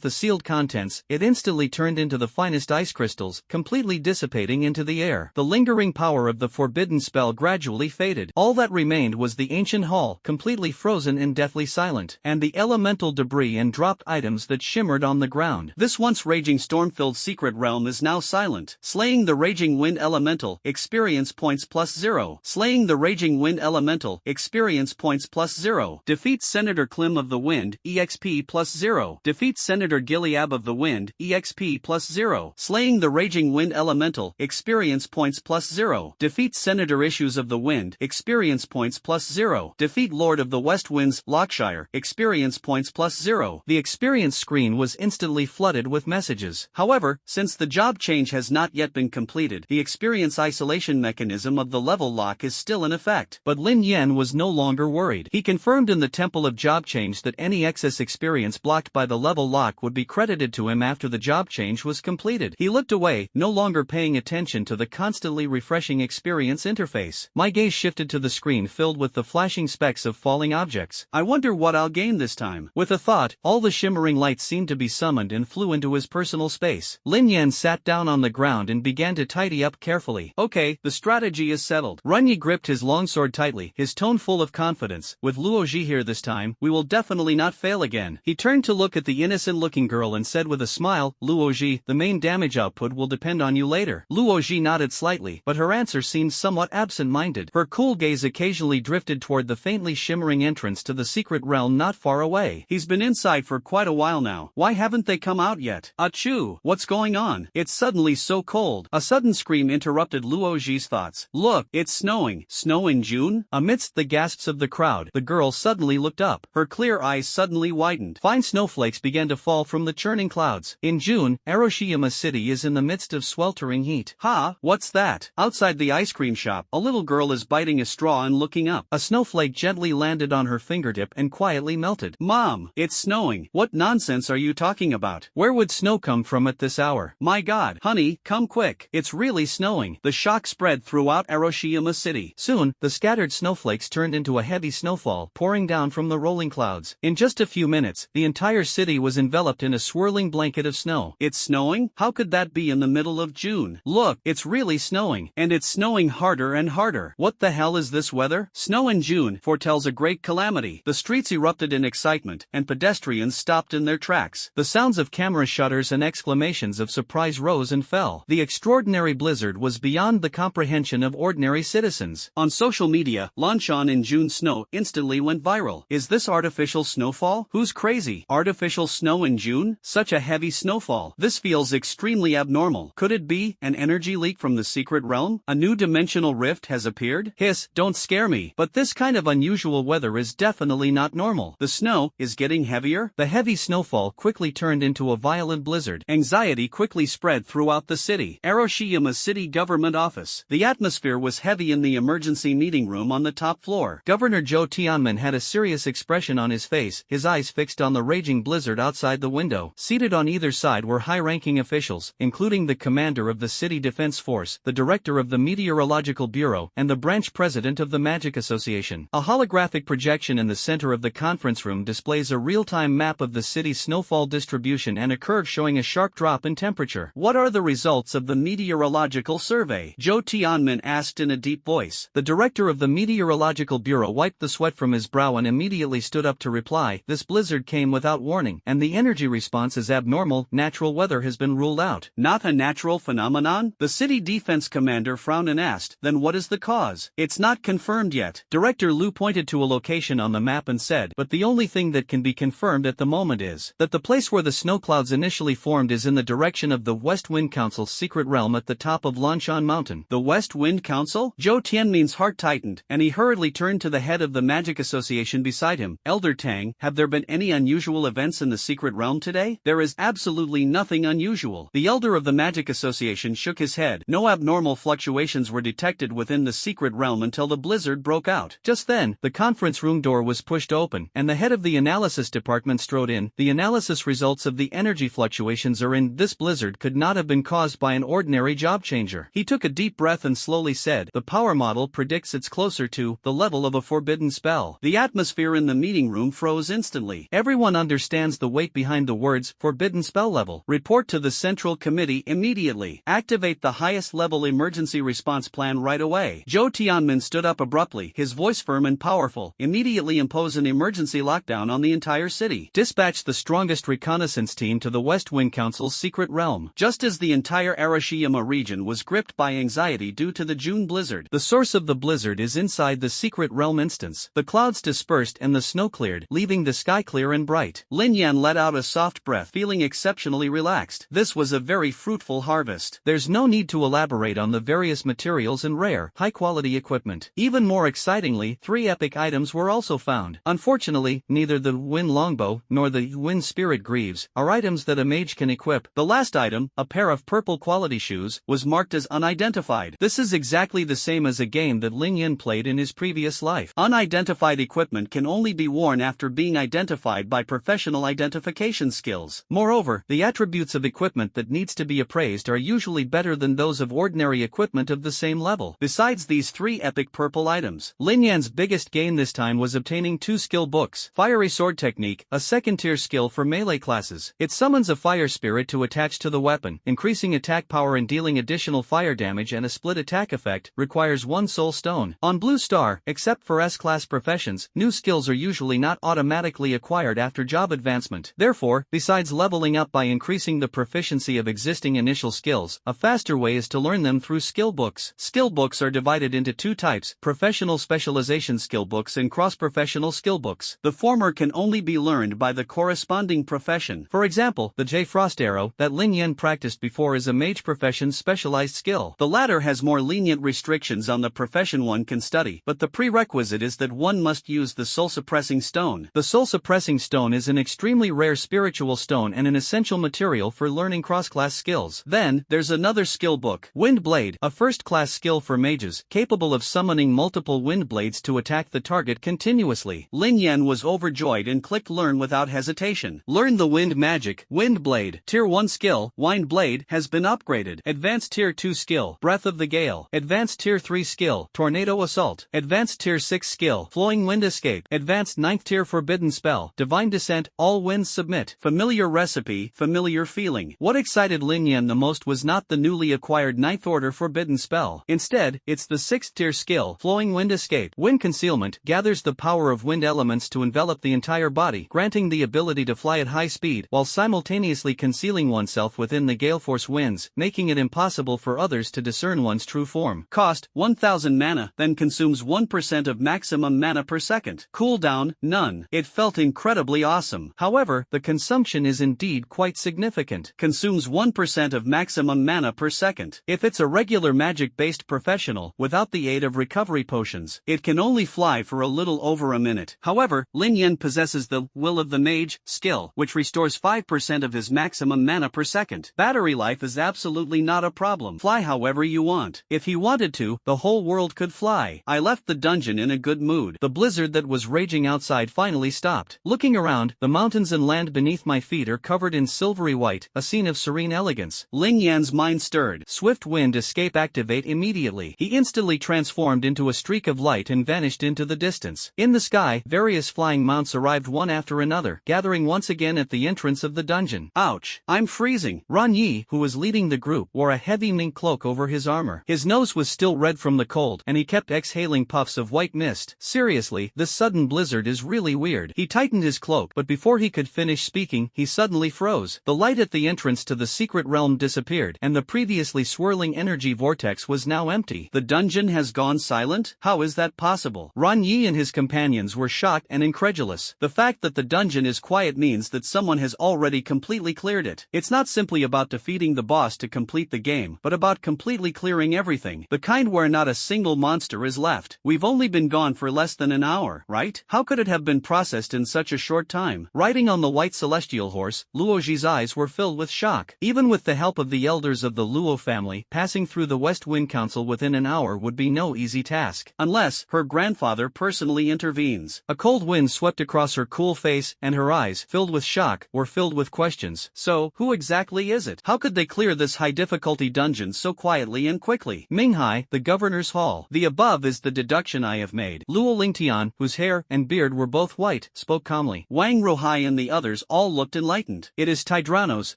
the sealed contents, it instantly turned into the finest ice crystals, completely dissipating into the air. The lingering power of the forbidden spell gradually faded. All that remained was the ancient hall, completely frozen and deathly silent, and the elemental debris and dropped items that shimmered on the ground. This once raging storm-filled secret realm is now silent. Slaying the raging wind elemental, experience points +0. Slaying the raging wind elemental, experience points +0. Defeat Senator Klim of the Wind, EXP +0. Defeat Senator Gileab of the Wind, EXP +0. Slaying the raging wind elemental, experience points +0. Defeat Senator Issues of the Wind, experience points +0. Defeat Lord of the West Winds, Lockshire, experience points +0. The experience screen was instantly flooded with messages. However, since the job change has not yet been completed, the experience isolation mechanism of the level lock is still in effect. But Lin Yen was no longer worried. He confirmed in the Temple of Job Change that any excess experience blocked by the level lock would be credited to him after the job change was completed. He looked away, no longer paying attention to the constantly refreshing experience interface. My gaze shifted to the screen filled with the flashing specks of falling objects. I wonder what I'll gain this time. With a thought, all the shimmering lights seemed to be summoned and flew into his personal space. Lin Yen sat down on the ground and began to tidy up carefully. Okay, the strategy is settled. Runyi gripped his longsword tightly, his tone full of confidence. With Luoji here this time, we will definitely not fail again. He turned to look at the innocent-looking girl and said with a smile, Luoji, the main damage output will depend on you later. Luoji nodded slightly, but her answer seemed somewhat absent-minded. Her cool gaze occasionally drifted toward the faintly shimmering entrance to the secret realm not far away. He's been inside for quite a while now. Why haven't they come out yet? Achoo! What's going on? It's suddenly so cold. A sudden scream interrupted Luoji's thoughts. Look, it's snowing. Snow in June? Amidst the gasps of the crowd, the girl suddenly looked up. Her clear eyes suddenly widened. Fine snowflakes began to fall from the churning clouds. In June, Aroshiyama City is in the midst of sweltering heat. Ha! What's that? Outside the ice cream shop, a little girl is biting a straw and looking up. A snowflake gently landed on her fingertip and quietly melted. Mom, it's snowing. What nonsense are you talking about? Where would snow come from at this hour? My God, honey, come quick. It's really snowing. The shock spread throughout Aroshiyama City. Soon, the scattered snowflakes turned into a heavy snowfall, pouring down from the rolling clouds. In just a few minutes, the entire city was enveloped in a swirling blanket of snow. It's snowing? How could that be in the middle of June? Look, it's really snowing. And it's snowing harder and harder. What the hell is this weather? Snow in June foretells a great calamity. The streets erupted in excitement, and pedestrians stopped in their tracks. The sounds of camera shutters and exclamations of surprise rose and fell. The extraordinary blizzard was beyond the comprehension of ordinary citizens. On social media, Lanshan in June snow instantly went viral. Is this artificial snowfall? Who's crazy? Artificial snow in June? Such a heavy snowfall. This feels extremely abnormal. Could it be an energy leak from the secret realm? A new dimensional rift has appeared? Hiss, don't scare me. But this kind of unusual weather is definitely not normal. The snow is getting heavier. The heavy snowfall quickly turned into a violent blizzard. Anxiety quickly spread throughout the city. Aroshiyama City Government Office. The atmosphere was heavy in the emergency meeting room on the top floor. Governor Zhou Tianmen had a serious expression on his face, his eyes fixed on the raging blizzard outside the window. Seated on either side were high-ranking officials, including the commander of the City Defense Force, the director of the Meteorological Bureau, and the branch president of the Magic Association. A holographic projection in the center of the conference room displays a real-time map of the city's snowfall distribution and a curve showing a sharp drop in temperature. What are the results of the meteorological survey? Zhou Tianmen asked in a deep voice. The director of the Meteorological Bureau wiped the sweat from his brow and immediately stood up to reply. This blizzard came without warning, and the energy response is abnormal. Natural weather has been ruled out. Not a natural phenomenon? The city defense commander frowned and asked, then what is the cause? pause. It's not confirmed yet. Director Liu pointed to a location on the map and said, but the only thing that can be confirmed at the moment is that the place where the snow clouds initially formed is in the direction of the West Wind Council's secret realm at the top of Lanshan Mountain. The West Wind Council? Zhou Tianmin's heart tightened, and he hurriedly turned to the head of the Magic Association beside him. Elder Tang, have there been any unusual events in the secret realm today? There is absolutely nothing unusual. The elder of the Magic Association shook his head. No abnormal fluctuations were detected within the secret realm until the blizzard broke out. Just then, the conference room door was pushed open, and the head of the analysis department strode in. The analysis results of the energy fluctuations are in this blizzard could not have been caused by an ordinary job changer. He took a deep breath and slowly said, the power model predicts it's closer to the level of a forbidden spell. The atmosphere in the meeting room froze instantly. Everyone understands the weight behind the words forbidden spell level. Report to the Central Committee immediately. Activate the highest level emergency response plan right away. Zhou Tianmin stood up abruptly, his voice firm and powerful. Immediately impose an emergency lockdown on the entire city. Dispatch the strongest reconnaissance team to the West Wind Council's secret realm. Just as the entire Arashiyama region was gripped by anxiety due to the June blizzard, the source of the blizzard is inside the secret realm instance. The clouds dispersed and the snow cleared, leaving the sky clear and bright. Lin Yen let out a soft breath, feeling exceptionally relaxed. This was a very fruitful harvest. There's no need to elaborate on the various materials and rare, high-quality equipment. Even more excitingly, 3 epic items were also found. Unfortunately, neither the Wind Longbow nor the Wind Spirit Greaves are items that a mage can equip. The last item, a pair of purple quality shoes, was marked as unidentified. This is exactly the same as a game that Lin Yen played in his previous life. Unidentified equipment can only be worn after being identified by professional identification skills. Moreover, the attributes of equipment that needs to be appraised are usually better than those of ordinary equipment of the same level. Besides these 3 epic purple items, Lin Yan's biggest gain this time was obtaining 2 skill books. Fiery Sword Technique, a second-tier skill for melee classes. It summons a fire spirit to attach to the weapon, increasing attack power and dealing additional fire damage, and a split attack effect, requires 1 soul stone. On Blue Star, except for S-class professions, new skills are usually not automatically acquired after job advancement. Therefore, besides leveling up by increasing the proficiency of existing initial skills, a faster way is to learn them through skill books. Skill books are divided into 2 types, professional specialization skill books and cross-professional skill books. The former can only be learned by the corresponding profession. For example, the J Frost Arrow that Lin Yen practiced before is a mage profession specialized skill. The latter has more lenient restrictions on the profession one can study, but the prerequisite is that one must use the soul-suppressing stone. The soul-suppressing stone is an extremely rare spiritual stone and an essential material for learning cross-class skills. Then, there's another skill book, Wind Blade, a first-class skill for mages, capable of summoning multiple wind blades to attack the target continuously. Lin Yen was overjoyed and clicked learn without hesitation. Learn the wind magic, Wind Blade. Tier 1 skill, Wind Blade, has been upgraded. Advanced Tier 2 skill, Breath of the Gale. Advanced Tier 3 skill, Tornado Assault. Advanced Tier 6 skill, Flowing Wind Escape. Advanced 9th Tier Forbidden Spell, Divine Descent. All winds submit. Familiar recipe, familiar feeling. What excited Lin Yen the most was not the newly acquired 9th Order Forbidden Spell. Instead, it's the 6th Tier skill, Flowing Wind Escape. Wind Concealment gathers the power of wind elements to envelop the entire body, granting the ability to fly at high speed while simultaneously concealing oneself within the gale force winds, making it impossible for others to discern one's true form. Cost, 1000 mana, then consumes 1% of maximum mana per second. Cooldown, none. It felt incredibly awesome. However, the consumption is indeed quite significant. Consumes 1% of maximum mana per second. If it's a regular magic-based professional, without the aid of recovery potions, it can only fly for a little over a minute. However, Lin Yen possesses the Will of the Mage skill, which restores 5% of his maximum mana per second. Battery life is absolutely not a problem. Fly however you want. If he wanted to, the whole world could fly. I left the dungeon in a good mood. The blizzard that was raging outside finally stopped. Looking around, the mountains and land beneath my feet are covered in silvery white, a scene of serene elegance. Lin Yan's mind stirred. Swift Wind Escape activate immediately. He instantly transformed into a streak of light and vanished into the distance. In the sky, various flying mounts arrived one after another, gathering once again at the entrance of the dungeon. Ouch! I'm freezing. Ran Yi, who was leading the group, wore a heavy mink cloak over his armor. His nose was still red from the cold, and he kept exhaling puffs of white mist. Seriously, this sudden blizzard is really weird. He tightened his cloak, but before he could finish speaking, he suddenly froze. The light at the entrance to the secret realm disappeared, and the previously swirling energy vortex was now empty. The dungeon has gone silent? How is that possible? Ran Yi and his companions were shocked and incredulous. The fact that the dungeon is quiet means that someone has already completely cleared it. It's not simply about defeating the boss to complete the game, but about completely clearing everything, the kind where not a single monster is left. We've only been gone for less than an hour, right? How could it have been processed in such a short time? Riding on the white celestial horse, Luoji's eyes were filled with shock. Even with the help of the elders of the Luo family, passing through the West Wind Council within an hour would be no easy task. Unless her grandfather personally intervenes. A cold wind swept across her cool face, and her eyes, filled with shock, were filled with questions. So, who exactly is it? How could they clear this high-difficulty dungeon so quietly and quickly? Minghai, the governor's hall. The above is the deduction I have made. Luo Lingtian, whose hair and beard were both white, spoke calmly. Wang Ruhai and the others all looked enlightened. It is Tydranos,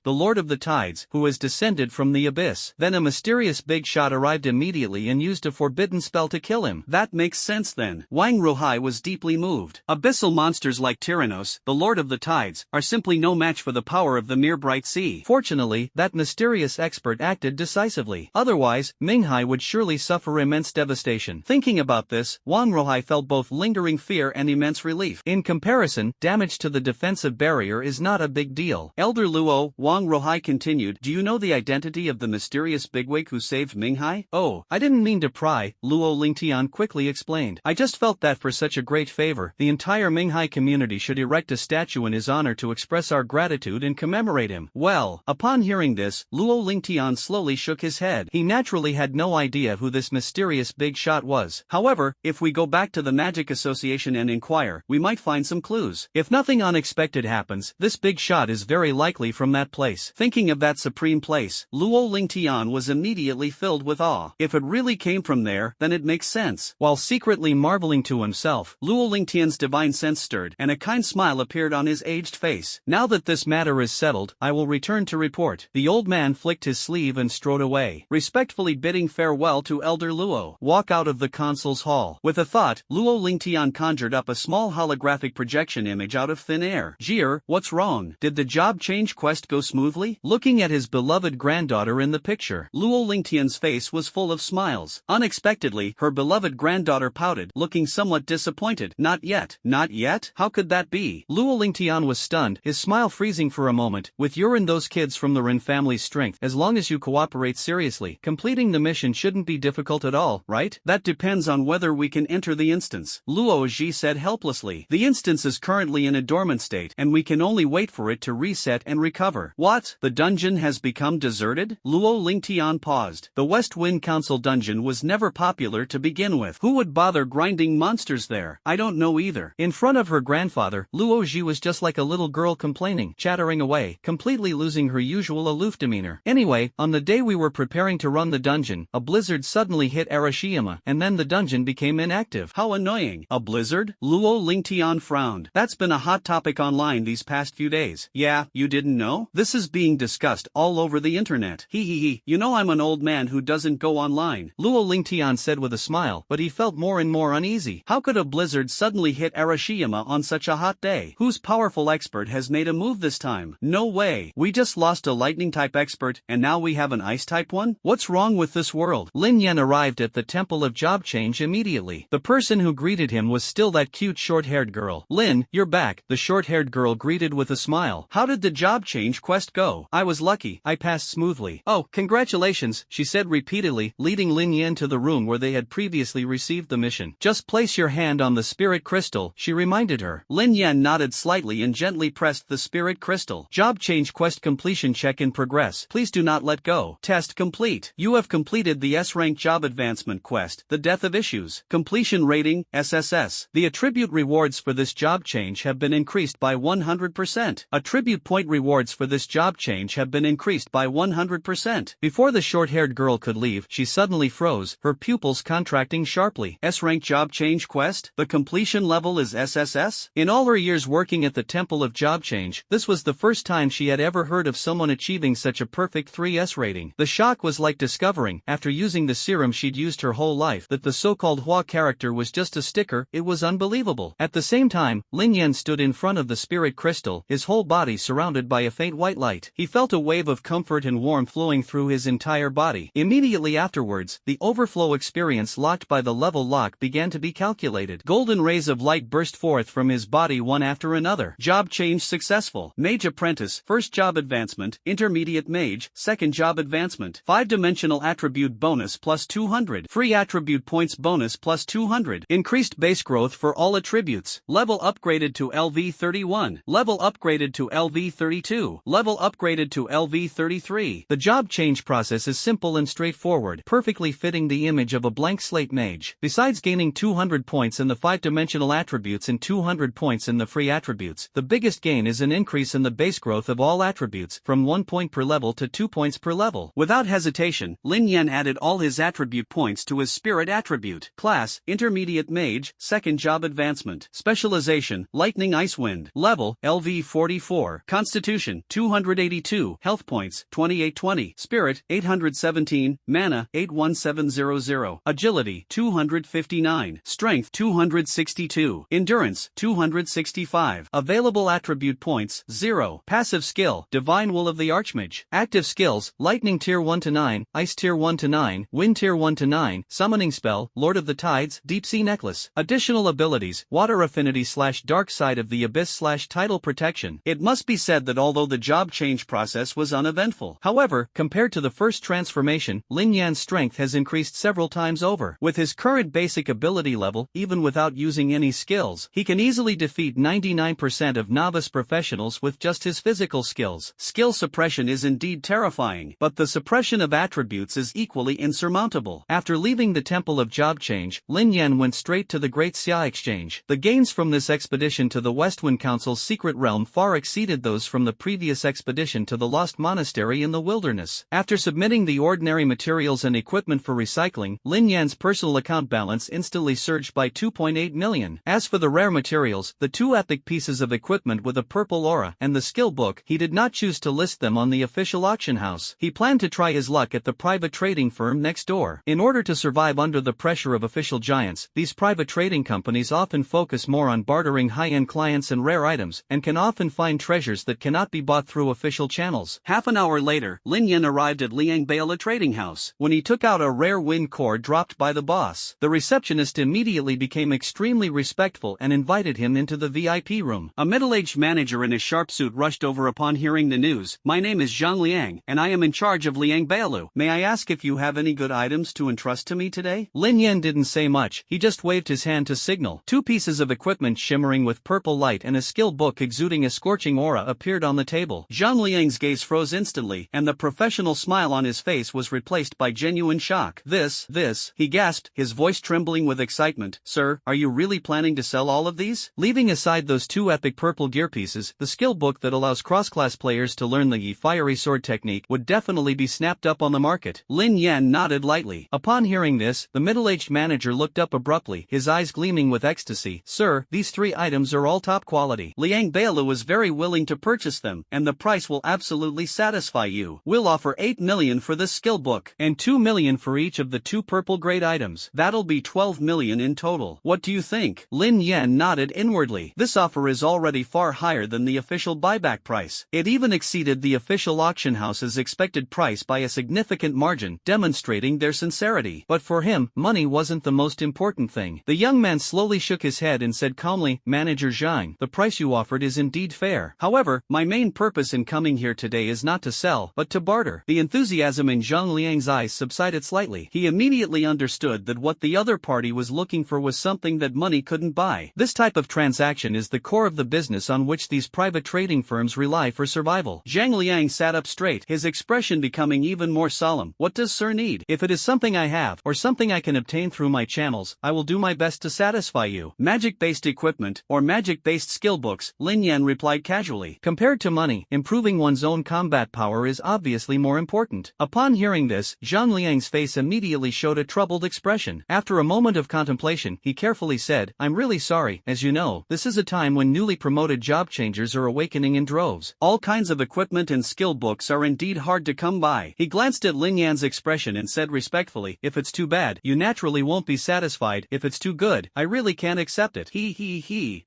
the Lord of the Tides, who has descended from the abyss. Then a mysterious big shot arrived immediately and used a forbidden spell to kill him. That makes sense then. Wang Ruhai was deeply moved. Abyssal monsters like Tyrannos, the Lord of the Tides, are simply no match for the power of the mere bright sea. Fortunately, that mysterious expert acted decisively. Otherwise, Minghai would surely suffer immense devastation. Thinking about this, Wang Ruhai felt both lingering fear and immense relief. In comparison, damage to the defensive barrier is not a big deal. Elder Luo, Wang Ruhai continued, do you know the identity of the mysterious bigwig who saved Minghai? Oh, I didn't mean to pry, Luo Lingtian quickly explained. I just felt that for such a great favor, the entire Minghai community should erect a statue in his honor to express our gratitude and commemorate him. Well, upon hearing this, Luo Lingtian slowly shook his head. He naturally had no idea who this mysterious big shot was. However, if we go back to the Magic Association and inquire, we might find some clues. If nothing unexpected happens, this big shot is very likely from that place. Thinking of that supreme place, Luo Lingtian was immediately filled with awe. If it really came from there, then it makes sense. While secretly marveling to himself, Luo Lingtian's divine sense stirred, and a kind smile appeared on his aged face. Now that this matter is settled, I will return to report. The old man flicked his sleeve and strode away, respectfully bidding farewell to Elder Luo. Walk out of the consul's hall. With a thought, Luo Lingtian conjured up a small holographic projection image out of thin air. Jir, what's wrong? Did the job change quest go smoothly? Looking at his beloved granddaughter in the picture, Luo Lingtian's face was full of smiles. Unexpectedly, her beloved granddaughter pouted, looking somewhat disappointed. Not yet. Not yet? How could that be? Luo Lingtian was stunned, his smile freezing for a moment. With your and those kids from the Ren family's strength, as long as you cooperate seriously, completing the mission shouldn't be difficult at all, right? That depends on whether we can enter the instance, Luo Ji said helplessly. The instance is currently in a dormant state, and we can only wait for it to reset and recover. What? The dungeon has become deserted? Luo Lingtian paused. The West Wind Council dungeon was never popular to begin with. Who would bother grinding monsters there? I don't know either. In front of her grandfather, Luo Ji was just like a little girl complaining, chattering away, completely losing her usual aloof demeanor. Anyway, on the day we were preparing to run the dungeon, a blizzard suddenly hit Arashiyama, and then the dungeon became inactive. How annoying. A blizzard? Luo Lingtian frowned. That's been a hot topic online these past few days. Yeah, you didn't know? This is being discussed all over the internet. Hee. You know I'm an old man who doesn't go online, Luo Lingtian said with a smile, but he felt more and more uneasy. How could a blizzard suddenly hit Arashiyama on such a hot day? Whose powerful expert has made a move this time? No way. We just lost a lightning type expert, and now we have an ice type one? What's wrong with this world? Lin Yen arrived at the Temple of Job Change immediately. The person who greeted him was still that cute short-haired girl. Lin, you're back, the short-haired girl greeted with a smile. How did the job change quest go? I was lucky, I passed smoothly. Oh, congratulations, she said repeatedly, leading Lin Yen to the room where they had previously received the mission. Just place your hand on the spirit crystal, she reminded her. Lin Yen nodded slightly and gently pressed the spirit crystal. Job change quest completion check in progress. Please do not let go. Test complete. You have completed the S-rank job advancement quest, the death of issues. Completion rating, SSS. The attribute rewards for this job change have been increased by 100%. Attribute point rewards for this job change have been increased by 100%. Before the short-haired girl could leave, she suddenly froze, her pupils contracting sharply. S-rank job change quest? The completion level is SSS? In all her years working at the Temple of Job Change, this was the first time she had ever heard of someone achieving such a perfect 3S rating. The shock was like discovering, after using the serum she'd used her whole life, that the so-called Hua character was just a sticker. It was unbelievable. At the same time, Lin Yen stood in front of the spirit crystal, his whole body surrounded by a faint white light. He felt a wave of comfort and warmth flowing through his entire body. Immediately afterwards, the overflow flow experience locked by the level lock began to be calculated. Golden rays of light burst forth from his body one after another. Job change successful. Mage apprentice, first job advancement, intermediate mage, second job advancement. 5-dimensional attribute bonus plus 200. Free attribute points bonus plus 200. Increased base growth for all attributes. Level upgraded to LV31. Level upgraded to LV32. Level upgraded to LV33. The job change process is simple and straightforward, perfectly fitting the image of a blank slate mage. Besides gaining 200 points in the 5-dimensional attributes and 200 points in the free attributes, the biggest gain is an increase in the base growth of all attributes, from 1 point per level to 2 points per level. Without hesitation, Lin Yen added all his attribute points to his spirit attribute. Class, intermediate mage, second job advancement. Specialization, lightning ice wind. Level, LV44. Constitution, 282. Health points, 2820. Spirit, 817. Mana, 81700. Agility, 259. Strength, 262. Endurance, 265. Available attribute points, 0. Passive skill, Divine Will of the Archmage. Active skills, Lightning Tier 1 to 9, Ice Tier 1 to 9, Wind Tier 1 to 9, Summoning Spell, Lord of the Tides, Deep Sea Necklace. Additional abilities, Water Affinity / Dark Side of the Abyss / Tidal Protection. It must be said that although the job change process was uneventful, however, compared to the first transformation, Lin Yan's strength has increased several times over. With his current basic ability level, even without using any skills, he can easily defeat 99% of novice professionals with just his physical skills. Skill suppression is indeed terrifying, but the suppression of attributes is equally insurmountable. After leaving the Temple of Job Change, Lin Yen went straight to the Great Xia Exchange. The gains from this expedition to the Westwind Council's secret realm far exceeded those from the previous expedition to the Lost Monastery in the wilderness. After submitting the ordinary materials and equipment for recycling, Lin Yan's personal account balance instantly surged by 2.8 million. As for the rare materials, the 2 epic pieces of equipment with a purple aura and the skill book, he did not choose to list them on the official auction house. He planned to try his luck at the private trading firm next door. In order to survive under the pressure of official giants, these private trading companies often focus more on bartering high-end clients and rare items, and can often find treasures that cannot be bought through official channels. Half an hour later, Lin Yen arrived at Liang Bala Trading House. When he took out a rare wind core dropped by the boss, the receptionist immediately became extremely respectful and invited him into the VIP room. A middle-aged manager in a sharp suit rushed over upon hearing the news. "My name is Zhang Liang, and I am in charge of Liang Balu. May I ask if you have any good items to entrust to me today?" Lin Yen didn't say much, he just waved his hand to signal. 2 pieces of equipment shimmering with purple light and a skill book exuding a scorching aura appeared on the table. Zhang Liang's gaze froze instantly, and the professional smile on his face was replaced by genuine shock. This, he gasped, his voice trembling with excitement. "Sir, are you really planning to sell all of these?" Leaving aside those 2 epic purple gear pieces, the skill book that allows cross-class players to learn the Yi fiery sword technique would definitely be snapped up on the market. Lin Yen nodded lightly. Upon hearing this, the middle-aged manager looked up abruptly, his eyes gleaming with ecstasy. "Sir, these 3 items are all top quality. Liang Balu is very willing to purchase them, and the price will absolutely satisfy you. We'll offer 8 million for this skill book, and 2 million for each of the 2 purple grade items. That'll be 12 million in total. What do you think?" Lin Yen nodded inwardly. This offer is already far higher than the official buyback price. It even exceeded the official auction house's expected price by a significant margin, demonstrating their sincerity. But for him, money wasn't the most important thing. The young man slowly shook his head and said calmly, "Manager Zhang, the price you offered is indeed fair. However, my main purpose in coming here today is not to sell, but to barter." The enthusiasm in Zhang Liang's eyes subsided slightly. He immediately understood that what the other party was looking for was something that money couldn't buy. This type of transaction is the core of the business on which these private trading firms rely for survival. Zhang Liang sat up straight, his expression becoming even more solemn. "What does sir need? If it is something I have, or something I can obtain through my channels, I will do my best to satisfy you." "Magic-based equipment, or magic-based skill books," Lin Yen replied casually. Compared to money, improving one's own combat power is obviously more important. Upon hearing this, Zhang Liang's face immediately showed a troubled expression. After a moment of contemplation, he carefully said, "I'm really sorry. As you know, this is a time when newly promoted job changers are awakening in droves. All kinds of equipment and skill books are indeed hard to come by." He glanced at Lin Yan's expression and said respectfully, "If it's too bad, you naturally won't be satisfied. If it's too good, I really can't accept it.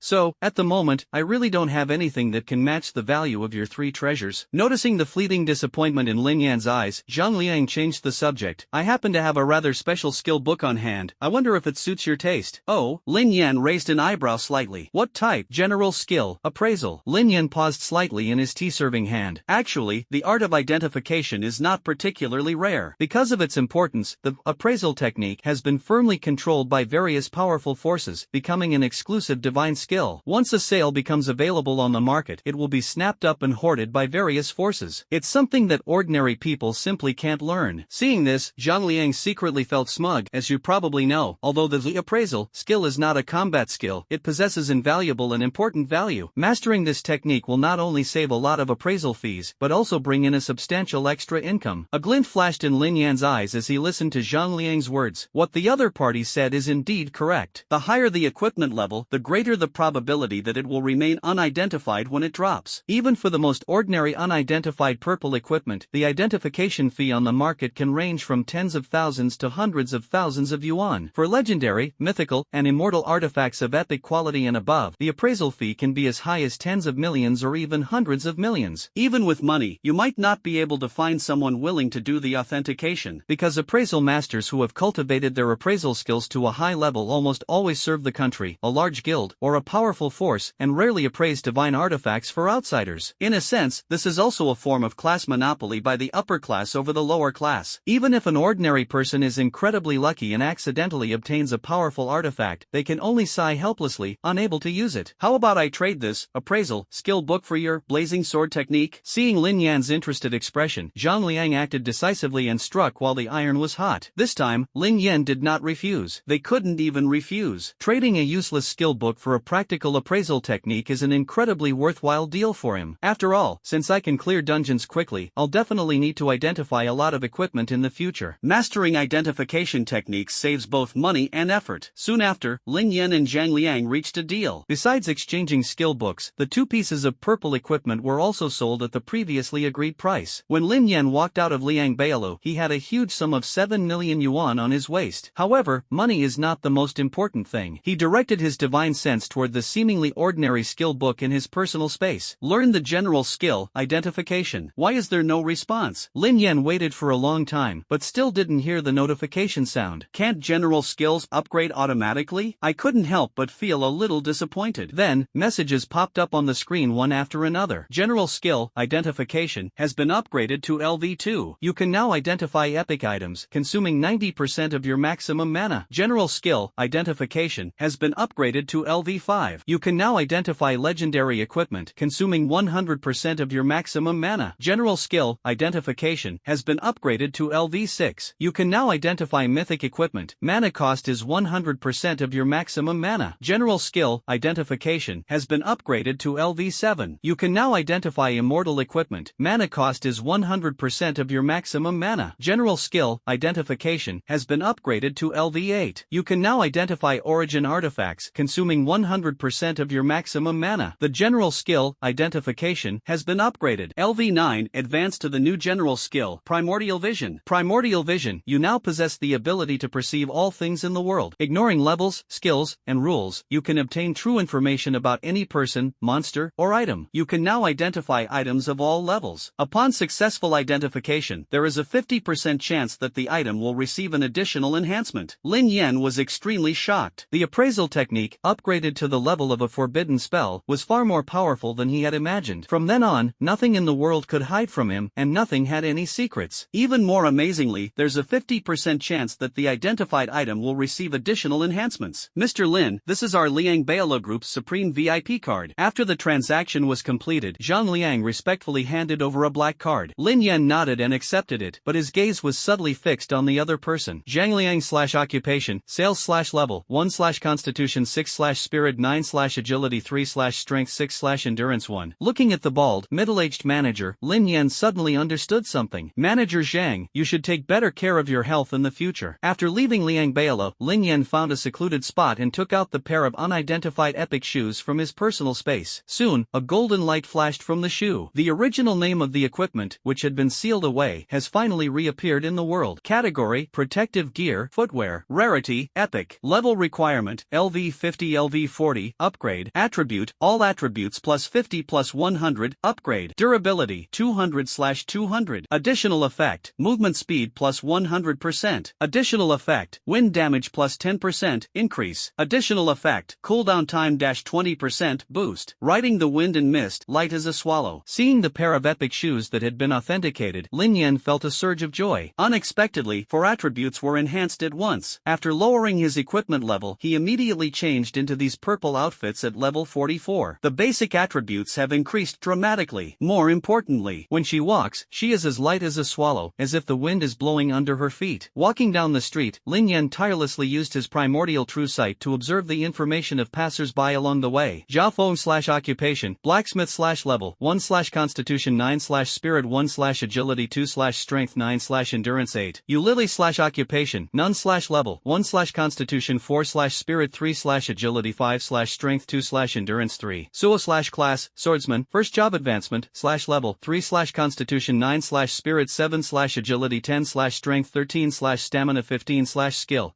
So, at the moment, I really don't have anything that can match the value of your 3 treasures." Noticing the fleeting disappointment in Lin Yan's eyes, Zhang Liang changed the subject. "I happen to have a rather special skill book on hand. I wonder if it suits your taste. Oh, Lin Yen raised an eyebrow slightly. What type? General skill, appraisal. Lin Yen paused slightly in his tea-serving hand. Actually, the art of identification is not particularly rare. Because of its importance, the appraisal technique has been firmly controlled by various powerful forces, becoming an exclusive divine skill. Once a sale becomes available on the market, it will be snapped up and hoarded by various forces. It's something that ordinary people simply can't learn. Seeing this, Zhang Liang secretly felt smug. As you probably know, although the appraisal skill is not a combat skill, it possesses invaluable and important value. Mastering this technique will not only save a lot of appraisal fees, but also bring in a substantial extra income. A glint flashed in Lin Yan's eyes as he listened to Zhang Liang's words. What the other party said is indeed correct. The higher the equipment level, the greater the probability that it will remain unidentified when it drops. Even for the most ordinary unidentified purple equipment, the identification fee on the market can range from tens of thousands to hundreds of thousands of yuan. For legendary, mythical, and immortal artifacts of epic quality and above, the appraisal fee can be as high as tens of millions or even hundreds of millions. Even with money, you might not be able to find someone willing to do the authentication, because appraisal masters who have cultivated their appraisal skills to a high level almost always serve the country, a large guild, or a powerful force, and rarely appraise divine artifacts for outsiders. In a sense, this is also a form of class monopoly by the upper class over the lower class. Even if an ordinary person is incredibly lucky and accidentally obtains a powerful artifact, they can only sigh helplessly, unable to use it. How about I trade this appraisal skill book for your blazing sword technique? Seeing Lin Yan's interested expression, Zhang Liang acted decisively and struck while the iron was hot. This time, Lin Yen did not refuse. They couldn't even refuse. Trading a useless skill book for a practical appraisal technique is an incredibly worthwhile deal for him. After all, since I can clear dungeons quickly, I'll definitely need to identify a lot of equipment in the future. Mastering identification techniques saves both money and effort. Soon after, Lin Yen and Zhang Liang reached a deal. Besides exchanging skill books, the two pieces of purple equipment were also sold at the previously agreed price. When Lin Yen walked out of Liang Bailu, he had a huge sum of 7 million yuan on his waist. However, money is not the most important thing. He directed his divine sense toward the seemingly ordinary skill book in his personal space. Learn the general skill, identification. Why is there no response? Lin Yen waited for a long time, but still didn't hear the notification sound. Can't general skills upgrade automatically? I couldn't help but feel a little disappointed. Then, messages popped up on the screen one after another. General skill, identification, has been upgraded to LV2. You can now identify epic items, consuming 90% of your maximum mana. General skill, identification, has been upgraded to LV5. You can now identify legendary equipment, consuming 100% of your maximum mana. General skill, identification, has been upgraded to LV6. You can now identify mythic equipment. Mana cost is 100% of your maximum mana. General skill, identification, has been upgraded to LV7. You can now identify immortal equipment. Mana cost is 100% of your maximum mana. General skill, identification, has been upgraded to LV8. You can now identify origin artifacts, consuming 100% of your maximum mana. The general skill, identification, has been upgraded. LV9, advanced to the new general skill, primordial vision. Primordial vision, you now possess the ability to perceive all things in the world. Ignoring levels, skills, and rules, you can obtain true information about any person, monster, or item. You can now identify items of all levels. Upon successful identification, there is a 50% chance that the item will receive an additional enhancement. Lin Yen was extremely shocked. The appraisal technique, upgraded to the level of a forbidden spell, was far more powerful than he had imagined. From then on, nothing in the world could hide from him, and nothing had any secrets. Even more amazingly, there's a 50% chance that the identified item will receive additional enhancements. Mr. Lin, this is our Liang Bailu Group's Supreme VIP card. After the transaction was completed, Zhang Liang respectfully handed over a black card. Lin Yen nodded and accepted it, but his gaze was subtly fixed on the other person. Zhang Liang /occupation, sales /level, 1 constitution 6 spirit 9 agility 3 strength 6 endurance 1. Looking at the bald, middle-aged manager, Lin Yen suddenly understood something. Manager Zhang, you should take better care of your health in the future. After leaving Liang Bailu, Lin Yen found a secluded spot and took out the pair of unidentified epic shoes from his personal space. Soon, a golden light flashed from the shoe. The original name of the equipment, which had been sealed away, has finally reappeared in the world. Category, protective gear, footwear. Rarity, epic. Level requirement, LV50 LV40, upgrade. Attribute, all attributes plus 50 plus 100, upgrade. Durability, 200/200. Additional effect, movement speed plus 100 100%. Additional effect, wind damage plus 10% increase. Additional effect, cooldown time dash 20% boost. Riding the wind and mist, light as a swallow. Seeing the pair of epic shoes that had been authenticated, Lin Yen felt a surge of joy. Unexpectedly, 4 attributes were enhanced at once. After lowering his equipment level, he immediately changed into these purple outfits at level 44. The basic attributes have increased dramatically. More importantly, when she walks, she is as light as a swallow, as if the wind is blowing under her feet. Walking down the street, Lin Yen tirelessly used his primordial true sight to observe the information of passers-by along the way. Jiafeng/occupation, blacksmith/level 1/constitution 9/spirit 1/agility 2/strength 9/endurance 8. Ulili/occupation, none/level 1/constitution 4/spirit 3/agility 5/strength 2/endurance 3. Suo/class, swordsman, first job advancement, /level 3/constitution 9/spirit 7/agility 10/strength 13/stamina 15/skill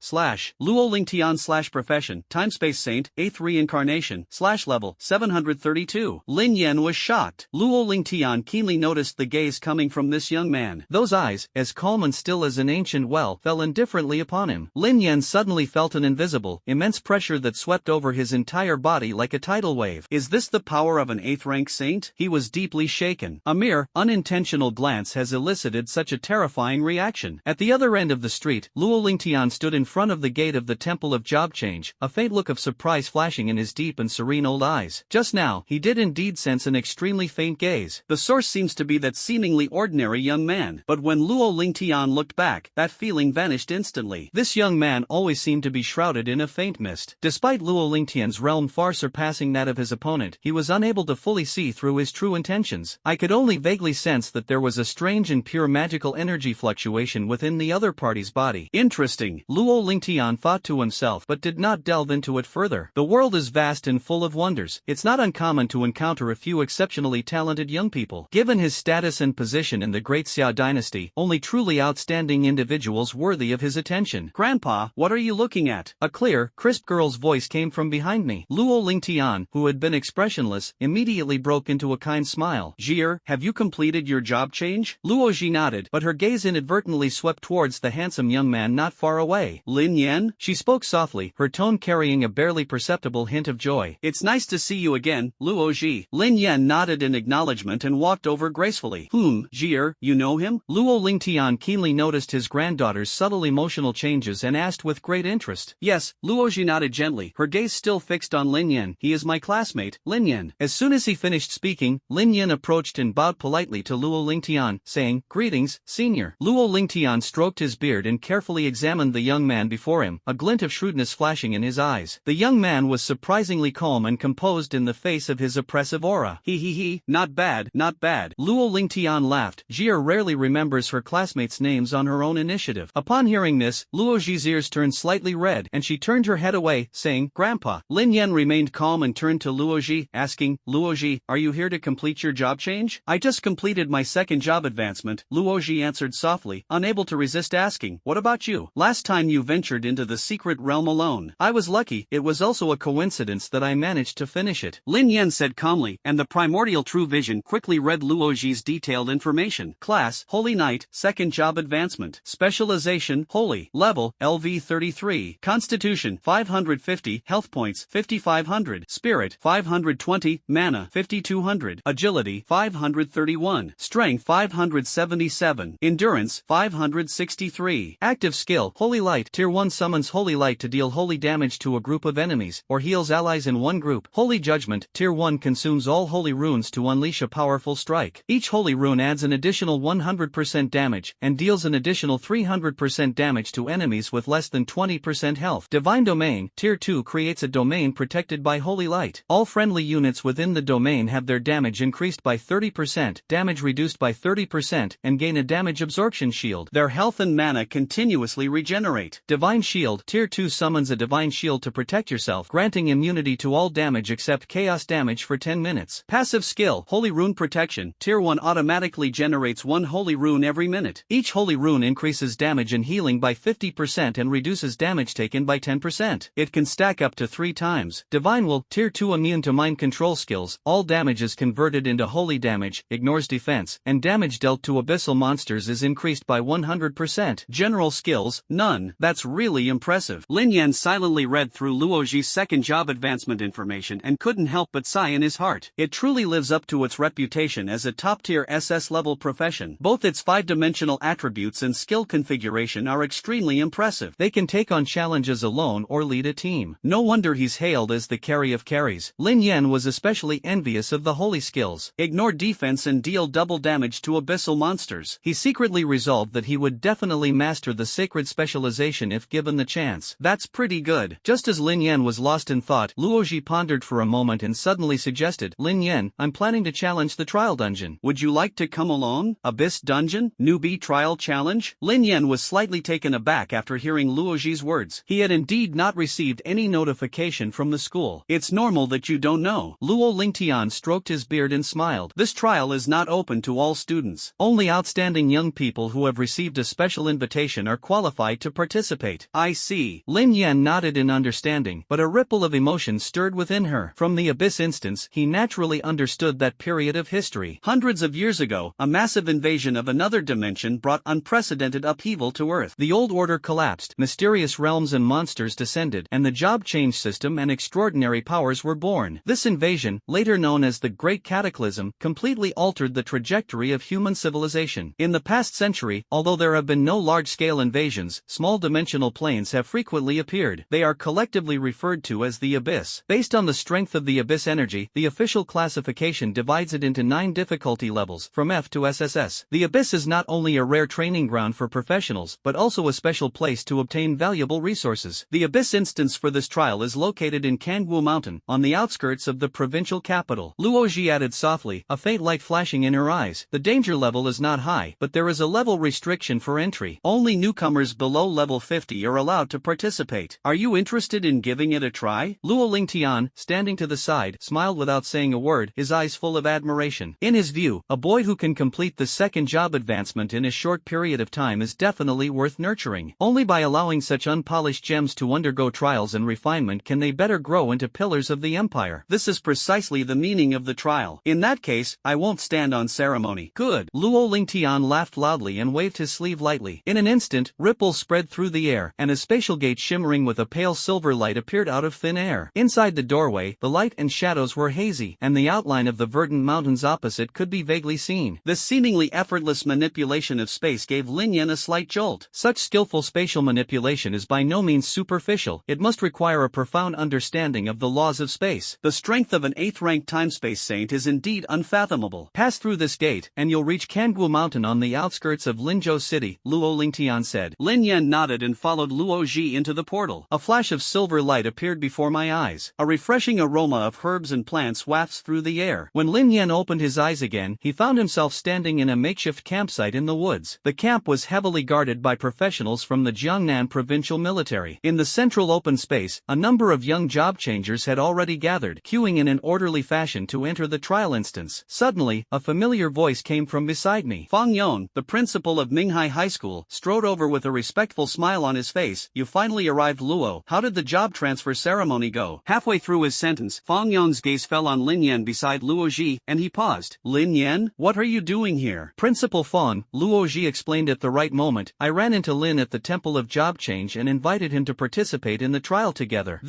Luo Lingtian profession, timespace saint, 8th reincarnation, level 732. Lin Yen was shocked. Luo Lingtian keenly noticed the gaze coming from this young man. Those eyes, as calm and still as an ancient well, fell indifferently upon him. Lin Yen suddenly felt an invisible, immense pressure that swept over his entire body like a tidal wave. Is this the power of an 8th rank saint? He was deeply shaken. A mere, unintentional glance has elicited such a terrifying reaction. At the other end of the street, Luo Lingtian stood in front of the gate of the Temple of Job Change, a faint look of surprise flashing in his deep and serene old eyes. Just now, he did indeed sense an extremely faint gaze. The source seems to be that seemingly ordinary young man. But when Luo Lingtian looked back, that feeling vanished instantly. This young man always seemed to be shrouded in a faint mist. Despite Luo Lingtian's realm far surpassing that of his opponent, he was unable to fully see through his true intentions. I could only vaguely sense that there was a strange and pure magical energy fluctuation within the other party's body. Interesting, Luo Lingtian thought to himself, but did not delve into it further. The world is vast and full of wonders. It's not uncommon to encounter a few exceptionally talented young people. Given his status and position in the Great Xia dynasty, only truly outstanding individuals worthy of his attention. Grandpa, what are you looking at? A clear, crisp girl's voice came from behind me. Luo Lingtian, who had been expressionless, immediately broke into a kind smile. Jier, have you completed your job change? Luo Ji nodded, but her gaze inadvertently swept towards the handsome young man not far away. Lin Yen? She spoke softly, her tone carrying a barely perceptible hint of joy. It's nice to see you again, Luo Ji. Lin Yen nodded in acknowledgement and walked over gracefully. Jier, you know him? Luo Lingtian keenly noticed his granddaughter's subtle emotional changes and asked with great interest. Yes, Luo Ji nodded gently, her gaze still fixed on Lin Yen. He is my classmate, Lin Yen. As soon as he finished speaking, Lin Yen approached and bowed politely to Luo Lingtian, saying, Greetings, senior. Luo Lingtian stroked his beard and carefully examined the young man before him, a glint of shrewdness flashing in his eyes. The young man was surprisingly calm and composed in the face of his oppressive aura. He, not bad, not bad. Luo Lingtian laughed. Jier rarely remembers her classmates' names on her own initiative. Upon hearing this, Luo Ji's ears turned slightly red and she turned her head away, saying, Grandpa. Lin Yen remained calm and turned to Luo Ji, asking, Luo Ji, are you here to complete your job change? I just completed my second job advancement, Luo Ji answered softly, unable to resist asking, what about you? Last time you ventured into the secret realm alone. I was lucky, it was also a coincidence that I managed to finish it. Lin Yen said calmly, and the primordial true vision quickly read Luo Ji's detailed information. Class, Holy Knight, second job advancement. Specialization, Holy. Level, LV 33. Constitution, 550. Health points, 5500. Spirit, 520. Mana, 5200. Agility, 531. Strength, 577. Endurance, 563. Active skill, Holy Light. Tier 1 summons Holy Light to deal holy damage to a group of enemies, or heals allies in one group. Holy Judgment, Tier 1 consumes all holy runes to unleash a powerful strike. Each holy rune adds an additional 100% damage, and deals an additional 300% damage to enemies with less than 20% health. Divine Domain, Tier 2 creates a domain protected by Holy Light. All friendly units within the domain have their damage increased by 30%, damage reduced by 30%, and gain a damage absorption shield. Their health and mana continuously regenerate. Divine Shield, Tier 2 summons a divine shield to protect yourself, granting immunity to all damage except chaos damage for 10 minutes. Passive skill, Holy Rune Protection, Tier 1 automatically generates one holy rune every minute. Each holy rune increases damage and healing by 50% and reduces damage taken by 10%. It can stack up to 3 times. Divine Will, Tier 2 immune to mind control skills, all damage is converted into holy damage, ignores defense, and damage dealt to abyssal monsters is increased by 100%. 100%. General skills, none. That's really impressive. Lin Yen silently read through Luoji's second job advancement information and couldn't help but sigh in his heart. It truly lives up to its reputation as a top-tier SS-level profession. Both its 5-dimensional attributes and skill configuration are extremely impressive. They can take on challenges alone or lead a team. No wonder he's hailed as the carry of carries. Lin Yen was especially envious of the holy skills. Ignore defense and deal double damage to abyssal monsters. He secretly resolved that he would definitely master the sacred specialization if given the chance. That's pretty good. Just as Lin Yen was lost in thought, Luoji pondered for a moment and suddenly suggested, Lin Yen, I'm planning to challenge the trial dungeon. Would you like to come along? Abyss dungeon? Newbie trial challenge? Lin Yen was slightly taken aback after hearing Luoji's words. He had indeed not received any notification from the school. It's normal that you don't know. Luo Lingtian stroked his beard and smiled. This trial is not open to all students. Only outstanding young people who have received a special invitation are qualified to participate. I see. Lin Yen nodded in understanding, but a ripple of emotion stirred within her. From the Abyss instance, he naturally understood that period of history. Hundreds of years ago, a massive invasion of another dimension brought unprecedented upheaval to Earth. The old order collapsed, mysterious realms and monsters descended, and the job change system and extraordinary powers were born. This invasion, later known as the Great Cataclysm, completely altered the trajectory of human civilization. In the past century, although there have been no large-scale invasions, small dimensional planes have frequently appeared. They are collectively referred to as the Abyss. Based on the strength of the Abyss energy, the official classification divides it into 9 difficulty levels, from F to SSS. The Abyss is not only a rare training ground for professionals, but also a special place to obtain valuable resources. The Abyss instance for this trial is located in Kangwu Mountain, on the outskirts of the provincial capital. Luoji added softly, a faint light flashing in her eyes. The danger level is not high, but there is a level restriction for entry. Only newcomers below level 50 are allowed to participate. Are you interested in giving it a try? Luo Lingtian, standing to the side, smiled without saying a word, his eyes full of admiration. In his view, a boy who can complete the second job advancement in a short period of time is definitely worth nurturing. Only by allowing such unpolished gems to undergo trials and refinement can they better grow into pillars of the empire. This is precisely the meaning of the trial. In that case, I won't stand on ceremony. Good. Luo Lingtian laughed loudly and waved his sleeve lightly. In an instant, ripples spread through the air, and a spatial gate shimmering with a pale silver light appeared out of thin air. Inside the doorway, the light and shadows were hazy, and the outline of the verdant mountains opposite could be vaguely seen. This seemingly effortless manipulation of space gave Lin Yen a slight jolt. Such skillful spatial manipulation is by no means superficial. It must require a profound understanding of the laws of space. The strength of an 8th-ranked time-space saint is indeed unfathomable. Pass through this gate, and you'll reach Kangwu Mountain on the outskirts of Linzhou City, Luo Lingtian said. Lin Yen nodded and followed Luo Ji into the portal. A flash of silver light appeared before my eyes. A refreshing aroma of herbs and plants wafts through the air. When Lin Yen opened his eyes again, he found himself standing in a makeshift campsite in the woods. The camp was heavily guarded by professionals from the Jiangnan provincial military. In the central open space, a number of young job changers had already gathered, queuing in an orderly fashion to enter the trial instance. Suddenly, a familiar voice came from beside me. Fang Yong, the principal of Minghai High School, strode over with a respectful smile on his face. You finally arrived, Luo. How did the job transfer ceremony go? Halfway through his sentence, Fang Yong's gaze fell on Lin Yen beside Luo Ji, and he paused. Lin Yen, what are you doing here? Principal Fang, Luo Ji explained at the right moment. I ran into Lin at the Temple of Job Change and invited him to participate in the trial together.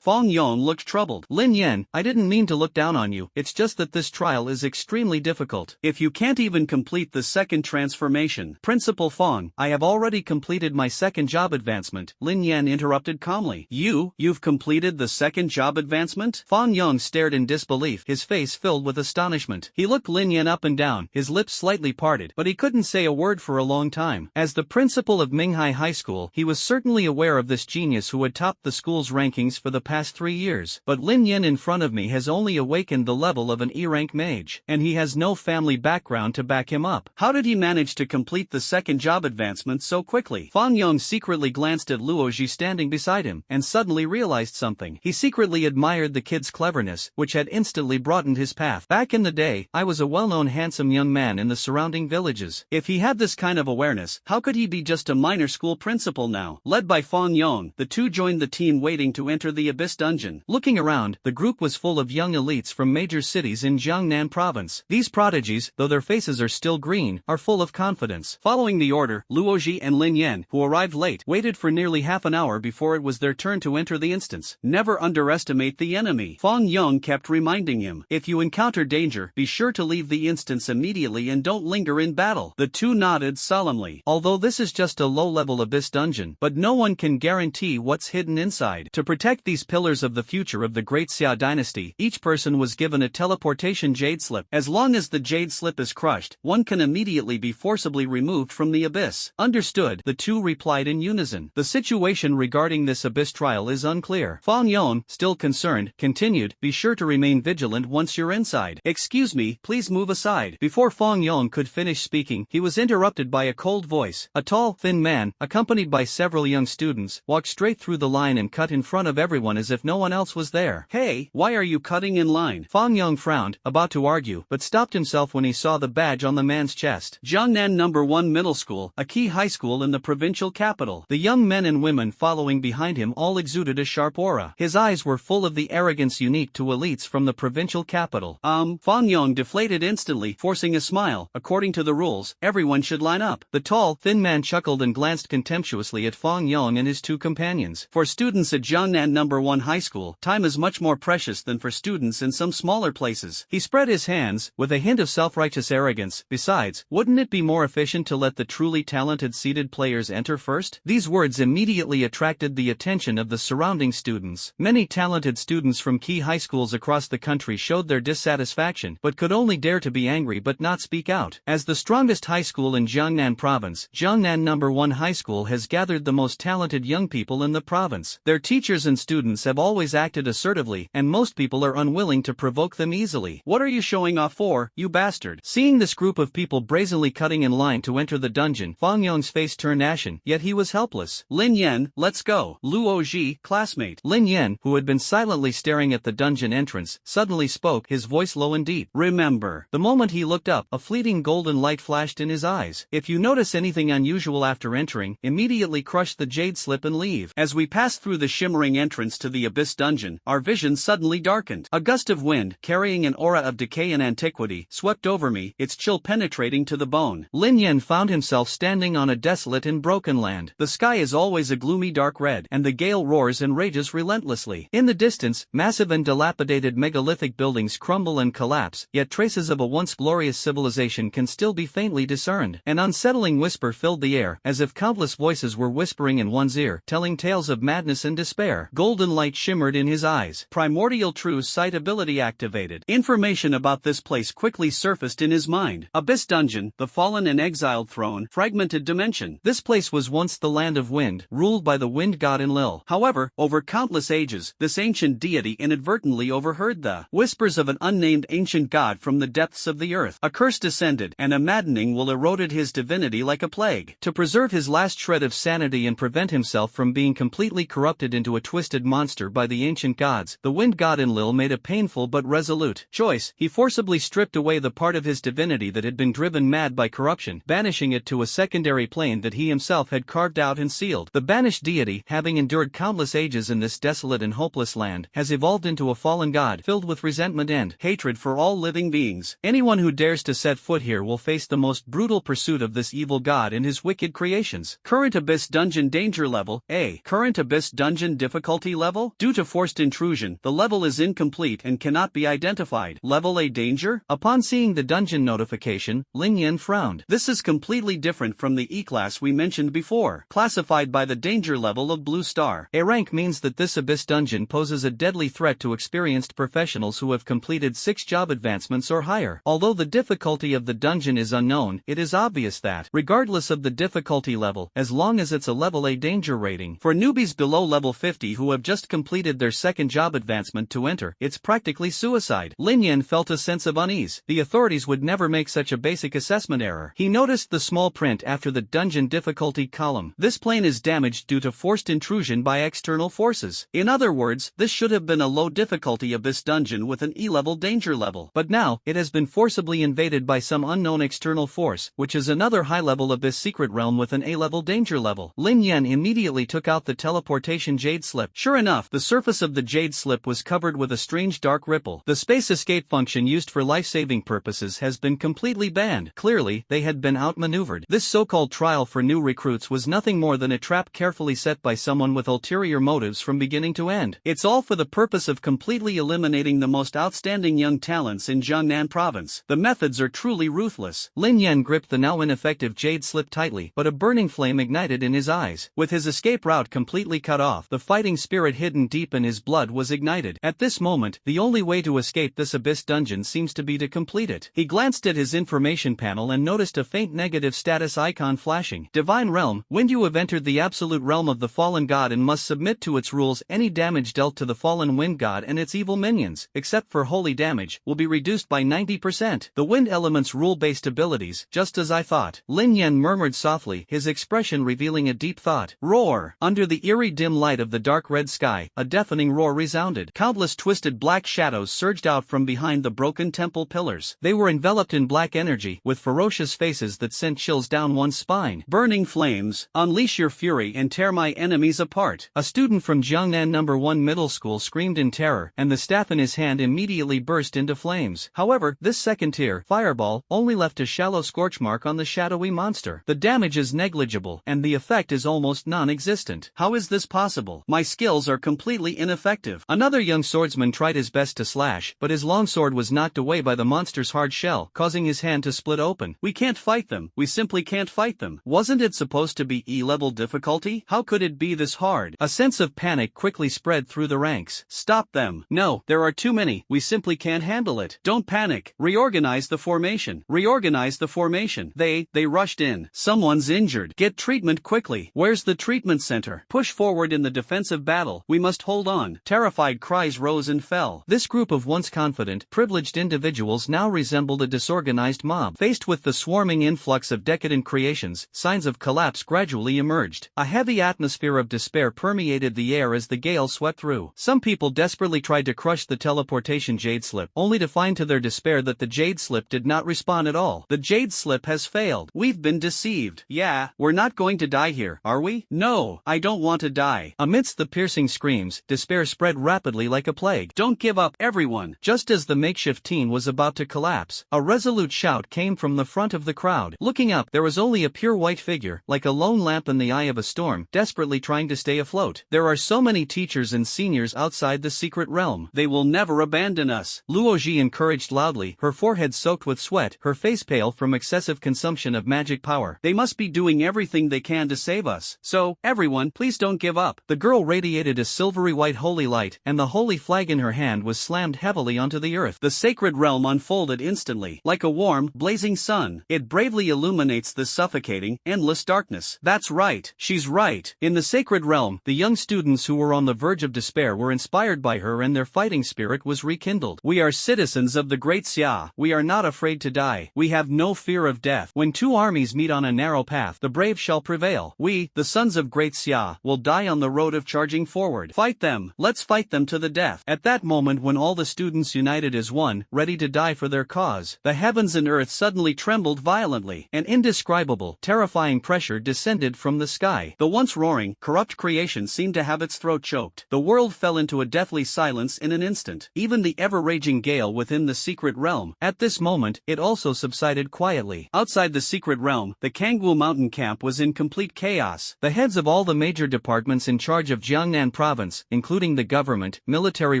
Fang Yong looked troubled. Lin Yen, I didn't mean to look down on you, it's just that this trial is extremely difficult. If you can't even complete the second transformation. Principal Fang, I have already completed my second job advancement, Lin Yen interrupted calmly. You've completed the second job advancement? Fang Yong stared in disbelief, his face filled with astonishment. He looked Lin Yen up and down, his lips slightly parted, but he couldn't say a word for a long time. As the principal of Minghai High School, he was certainly aware of this genius who had topped the school's rankings for the past 3 years. But Lin Yen in front of me has only awakened the level of an E-rank mage, and he has no family background to back him up. How did he manage to complete the second job advancement so quickly? Fang Yong secretly glanced at Luo Ji standing beside him, and suddenly realized something. He secretly admired the kid's cleverness, which had instantly broadened his path. Back in the day, I was a well-known handsome young man in the surrounding villages. If he had this kind of awareness, how could he be just a minor school principal now? Led by Fang Yong, the two joined the team waiting to enter the Abyss Dungeon. Looking around, the group was full of young elites from major cities in Jiangnan province. These prodigies, though their faces are still green, are full of confidence. Following the order, Luoji and Lin Yen, who arrived late, waited for nearly half an hour before it was their turn to enter the instance. Never underestimate the enemy. Fang Yong kept reminding him. If you encounter danger, be sure to leave the instance immediately and don't linger in battle. The two nodded solemnly. Although this is just a low-level abyss dungeon, but no one can guarantee what's hidden inside. To protect these pillars of the future of the Great Xia dynasty, each person was given a teleportation jade slip. As long as the jade slip is crushed, one can immediately be forcibly removed from the abyss. Understood, the two replied in unison. The situation regarding this abyss trial is unclear. Fang Yong, still concerned, continued, be sure to remain vigilant once you're inside. Excuse me, please move aside. Before Fang Yong could finish speaking, he was interrupted by a cold voice. A tall, thin man, accompanied by several young students, walked straight through the line and cut in front of everyone as if no one else was there. Hey, why are you cutting in line? Fang Yong frowned, about to argue, but stopped himself when he saw the badge on the man's chest. Jiangnan No. 1 Middle School, a key high school in the provincial capital. The young men and women following behind him all exuded a sharp aura. His eyes were full of the arrogance unique to elites from the provincial capital. Fang Yong deflated instantly, forcing a smile. According to the rules, everyone should line up. The tall, thin man chuckled and glanced contemptuously at Fang Yong and his two companions. For students at Jiangnan No. 1 High School, time is much more precious than for students in some smaller places. He spread his hands, with a hint of self-righteous arrogance. Besides, wouldn't it be more efficient to let the truly talented seeded players enter first? These words immediately attracted the attention of the surrounding students. Many talented students from key high schools across the country showed their dissatisfaction, but could only dare to be angry but not speak out. As the strongest high school in Jiangnan province, Jiangnan No. 1 High School has gathered the most talented young people in the province. Their teachers and students have always acted assertively, and most people are unwilling to provoke them easily. What are you showing off for, you bastard? Seeing this group of people brazenly cutting in line to enter the dungeon, Fang Yong's face turned ashen, yet he was helpless. Lin Yen, let's go. Luoji, classmate. Lin Yen, who had been silently staring at the dungeon entrance, suddenly spoke, his voice low and deep. Remember. The moment he looked up, a fleeting golden light flashed in his eyes. If you notice anything unusual after entering, immediately crush the jade slip and leave. As we passed through the shimmering entrance to the abyss dungeon, our vision suddenly darkened. A gust of wind, carrying an aura of decay and antiquity, swept over me, its chill penetrating to the bone. Lin Yen found himself standing on a desolate and broken land. The sky is always a gloomy dark red, and the gale roars and rages relentlessly. In the distance, massive and dilapidated megalithic buildings crumble and collapse, yet traces of a once glorious civilization can still be faintly discerned. An unsettling whisper filled the air, as if countless voices were whispering in one's ear, telling tales of madness and despair. Golden light shimmered in his eyes. Primordial True Sight ability activated. Information about this place quickly surfaced in his mind. Abyss Dungeon, the fallen and exiled throne, fragmented dimension. This place was once the land of wind, ruled by the wind god Enlil. However, over countless ages, this ancient deity inadvertently overheard the whispers of an unnamed ancient god from the depths of the earth. A curse descended, and a maddening will eroded his divinity like a plague. To preserve his last shred of sanity and prevent himself from being completely corrupted into a twisted monster by the ancient gods, the wind god Enlil made a painful but resolute choice. He forcibly stripped away the part of his divinity that had been driven mad by corruption, banishing it to a secondary plane that he himself had carved out and sealed. The banished deity, having endured countless ages in this desolate and hopeless land, has evolved into a fallen god filled with resentment and hatred for all living beings. Anyone who dares to set foot here will face the most brutal pursuit of this evil god and his wicked creations. Current Abyss Dungeon Danger Level A. Current Abyss Dungeon Difficulty Level. Due to forced intrusion, the level is incomplete and cannot be identified. Level A Danger? Upon seeing the dungeon notification, Lin Yen frowned. This is completely different from the E-class we mentioned before, classified by the danger level of Blue Star. A rank means that this abyss dungeon poses a deadly threat to experienced professionals who have completed 6 job advancements or higher. Although the difficulty of the dungeon is unknown, it is obvious that, regardless of the difficulty level, as long as it's a level A danger rating, for newbies below level 50 who have just completed their 2nd job advancement to enter, it's practically suicide. Lin Yen felt a sense of unease. The authorities would never make such a basic assessment error. He noticed the small print after the dungeon difficulty column. This plane is damaged due to forced intrusion by external forces. In other words, this should have been a low difficulty abyss dungeon with an E-level danger level. But now, it has been forcibly invaded by some unknown external force, which is another high-level abyss secret realm with an A-level danger level. Lin Yen immediately took out the teleportation jade slip. Sure enough, the surface of the jade slip was covered with a strange dark ripple. The space escape function used for life-saving purposes has been completely banned. Clearly, they had been outmaneuvered. This so-called trial for new recruits was nothing more than a trap carefully set by someone with ulterior motives from beginning to end. It's all for the purpose of completely eliminating the most outstanding young talents in Jiangnan province. The methods are truly ruthless. Lin Yen gripped the now ineffective jade slip tightly, but a burning flame ignited in his eyes. With his escape route completely cut off, the fighting spirit hidden deep in his blood was ignited. At this moment, the only way to escape this abyss dungeon seems to be to complete it. He glanced at his information panel and noticed a faint negative status icon flashing. Divine Realm, when you have entered the absolute realm of the fallen god and must submit to its rules, any damage dealt to the fallen wind god and its evil minions, except for holy damage, will be reduced by 90%. The wind element's rule-based abilities, just as I thought. Lin Yen murmured softly, his expression revealing a deep thought. Roar! Under the eerie dim light of the dark red sky, a deafening roar resounded. Countless twisted black shadows surged out from behind the broken temple pillars. They were enveloped in black energy, with ferocious faces that sent chills down one's spine. Burning flames, unleash your fury and tear my enemies apart. A student from Jiangnan No. 1 Middle School screamed in terror, and the staff in his hand immediately burst into flames. However, this second tier, fireball, only left a shallow scorch mark on the shadowy monster. The damage is negligible, and the effect is almost non-existent. How is this possible? My skills are completely ineffective. Another young swordsman tried his best to slash, but his longsword was knocked away by the monster's hard shell, causing his hand to split open. We can't fight them. We simply can't fight them. Wasn't it supposed to be E-level difficulty? How could it be this hard? A sense of panic quickly spread through the ranks. Stop them. No, there are too many. We simply can't handle it. Don't panic. Reorganize the formation. Reorganize the formation. They rushed in. Someone's injured. Get treatment quickly. Where's the treatment center? Push forward in the defensive battle. We must hold on. Terrified cries rose and fell. This group of once confident, privileged individuals now resembled a disorganized mob. Faced with the swarming influx of decadent creations, signs of collapse gradually emerged. A heavy atmosphere of despair permeated the air as the gale swept through. Some people desperately tried to crush the teleportation jade slip, only to find to their despair that the jade slip did not respond at all. The jade slip has failed. We've been deceived. Yeah, we're not going to die here, are we? No, I don't want to die. Amidst the piercing screams, despair spread rapidly like a plague. Don't give up, everyone. Just as the makeshift teen was about to collapse, a resolute shout came from the front of the crowd. Looking up, there was only a pure white figure, like a lone lamp in the eye of a storm, desperately trying to stay afloat. There are so many teachers and seniors outside the secret realm. They will never abandon us. Luoji encouraged loudly, her forehead soaked with sweat, her face pale from excessive consumption of magic power. They must be doing everything they can to save us. So, everyone, please don't give up. The girl radiated a silvery white holy light, and the holy flag in her hand was slammed heavily onto the earth. The sacred realm unfolded instantly. Like a warm, blazing sun, it bravely illuminates the suffocating, endless darkness. That's right. She's right. In the sacred realm, the young students who were on the verge of despair were inspired by her and their fighting spirit was rekindled. We are citizens of the Great Xia. We are not afraid to die. We have no fear of death. When two armies meet on a narrow path, the brave shall prevail. We, the sons of Great Xia, will die on the road of charging forward. Fight them. Let's fight them to the death. At that moment when all the students united as one, ready to die for their cause, the heavens and earth suddenly trembled violently. An indescribable, terrifying pressure descended from the sky. The once roaring, corrupt creation seemed to have its throat choked. The world fell into a deathly silence in an instant. Even the ever-raging gale within the secret realm. At this moment, it also subsided quietly. Outside the secret realm, the Kangwu mountain camp was in complete chaos. The heads of all the major departments in charge of Jiangnan province, including the government, military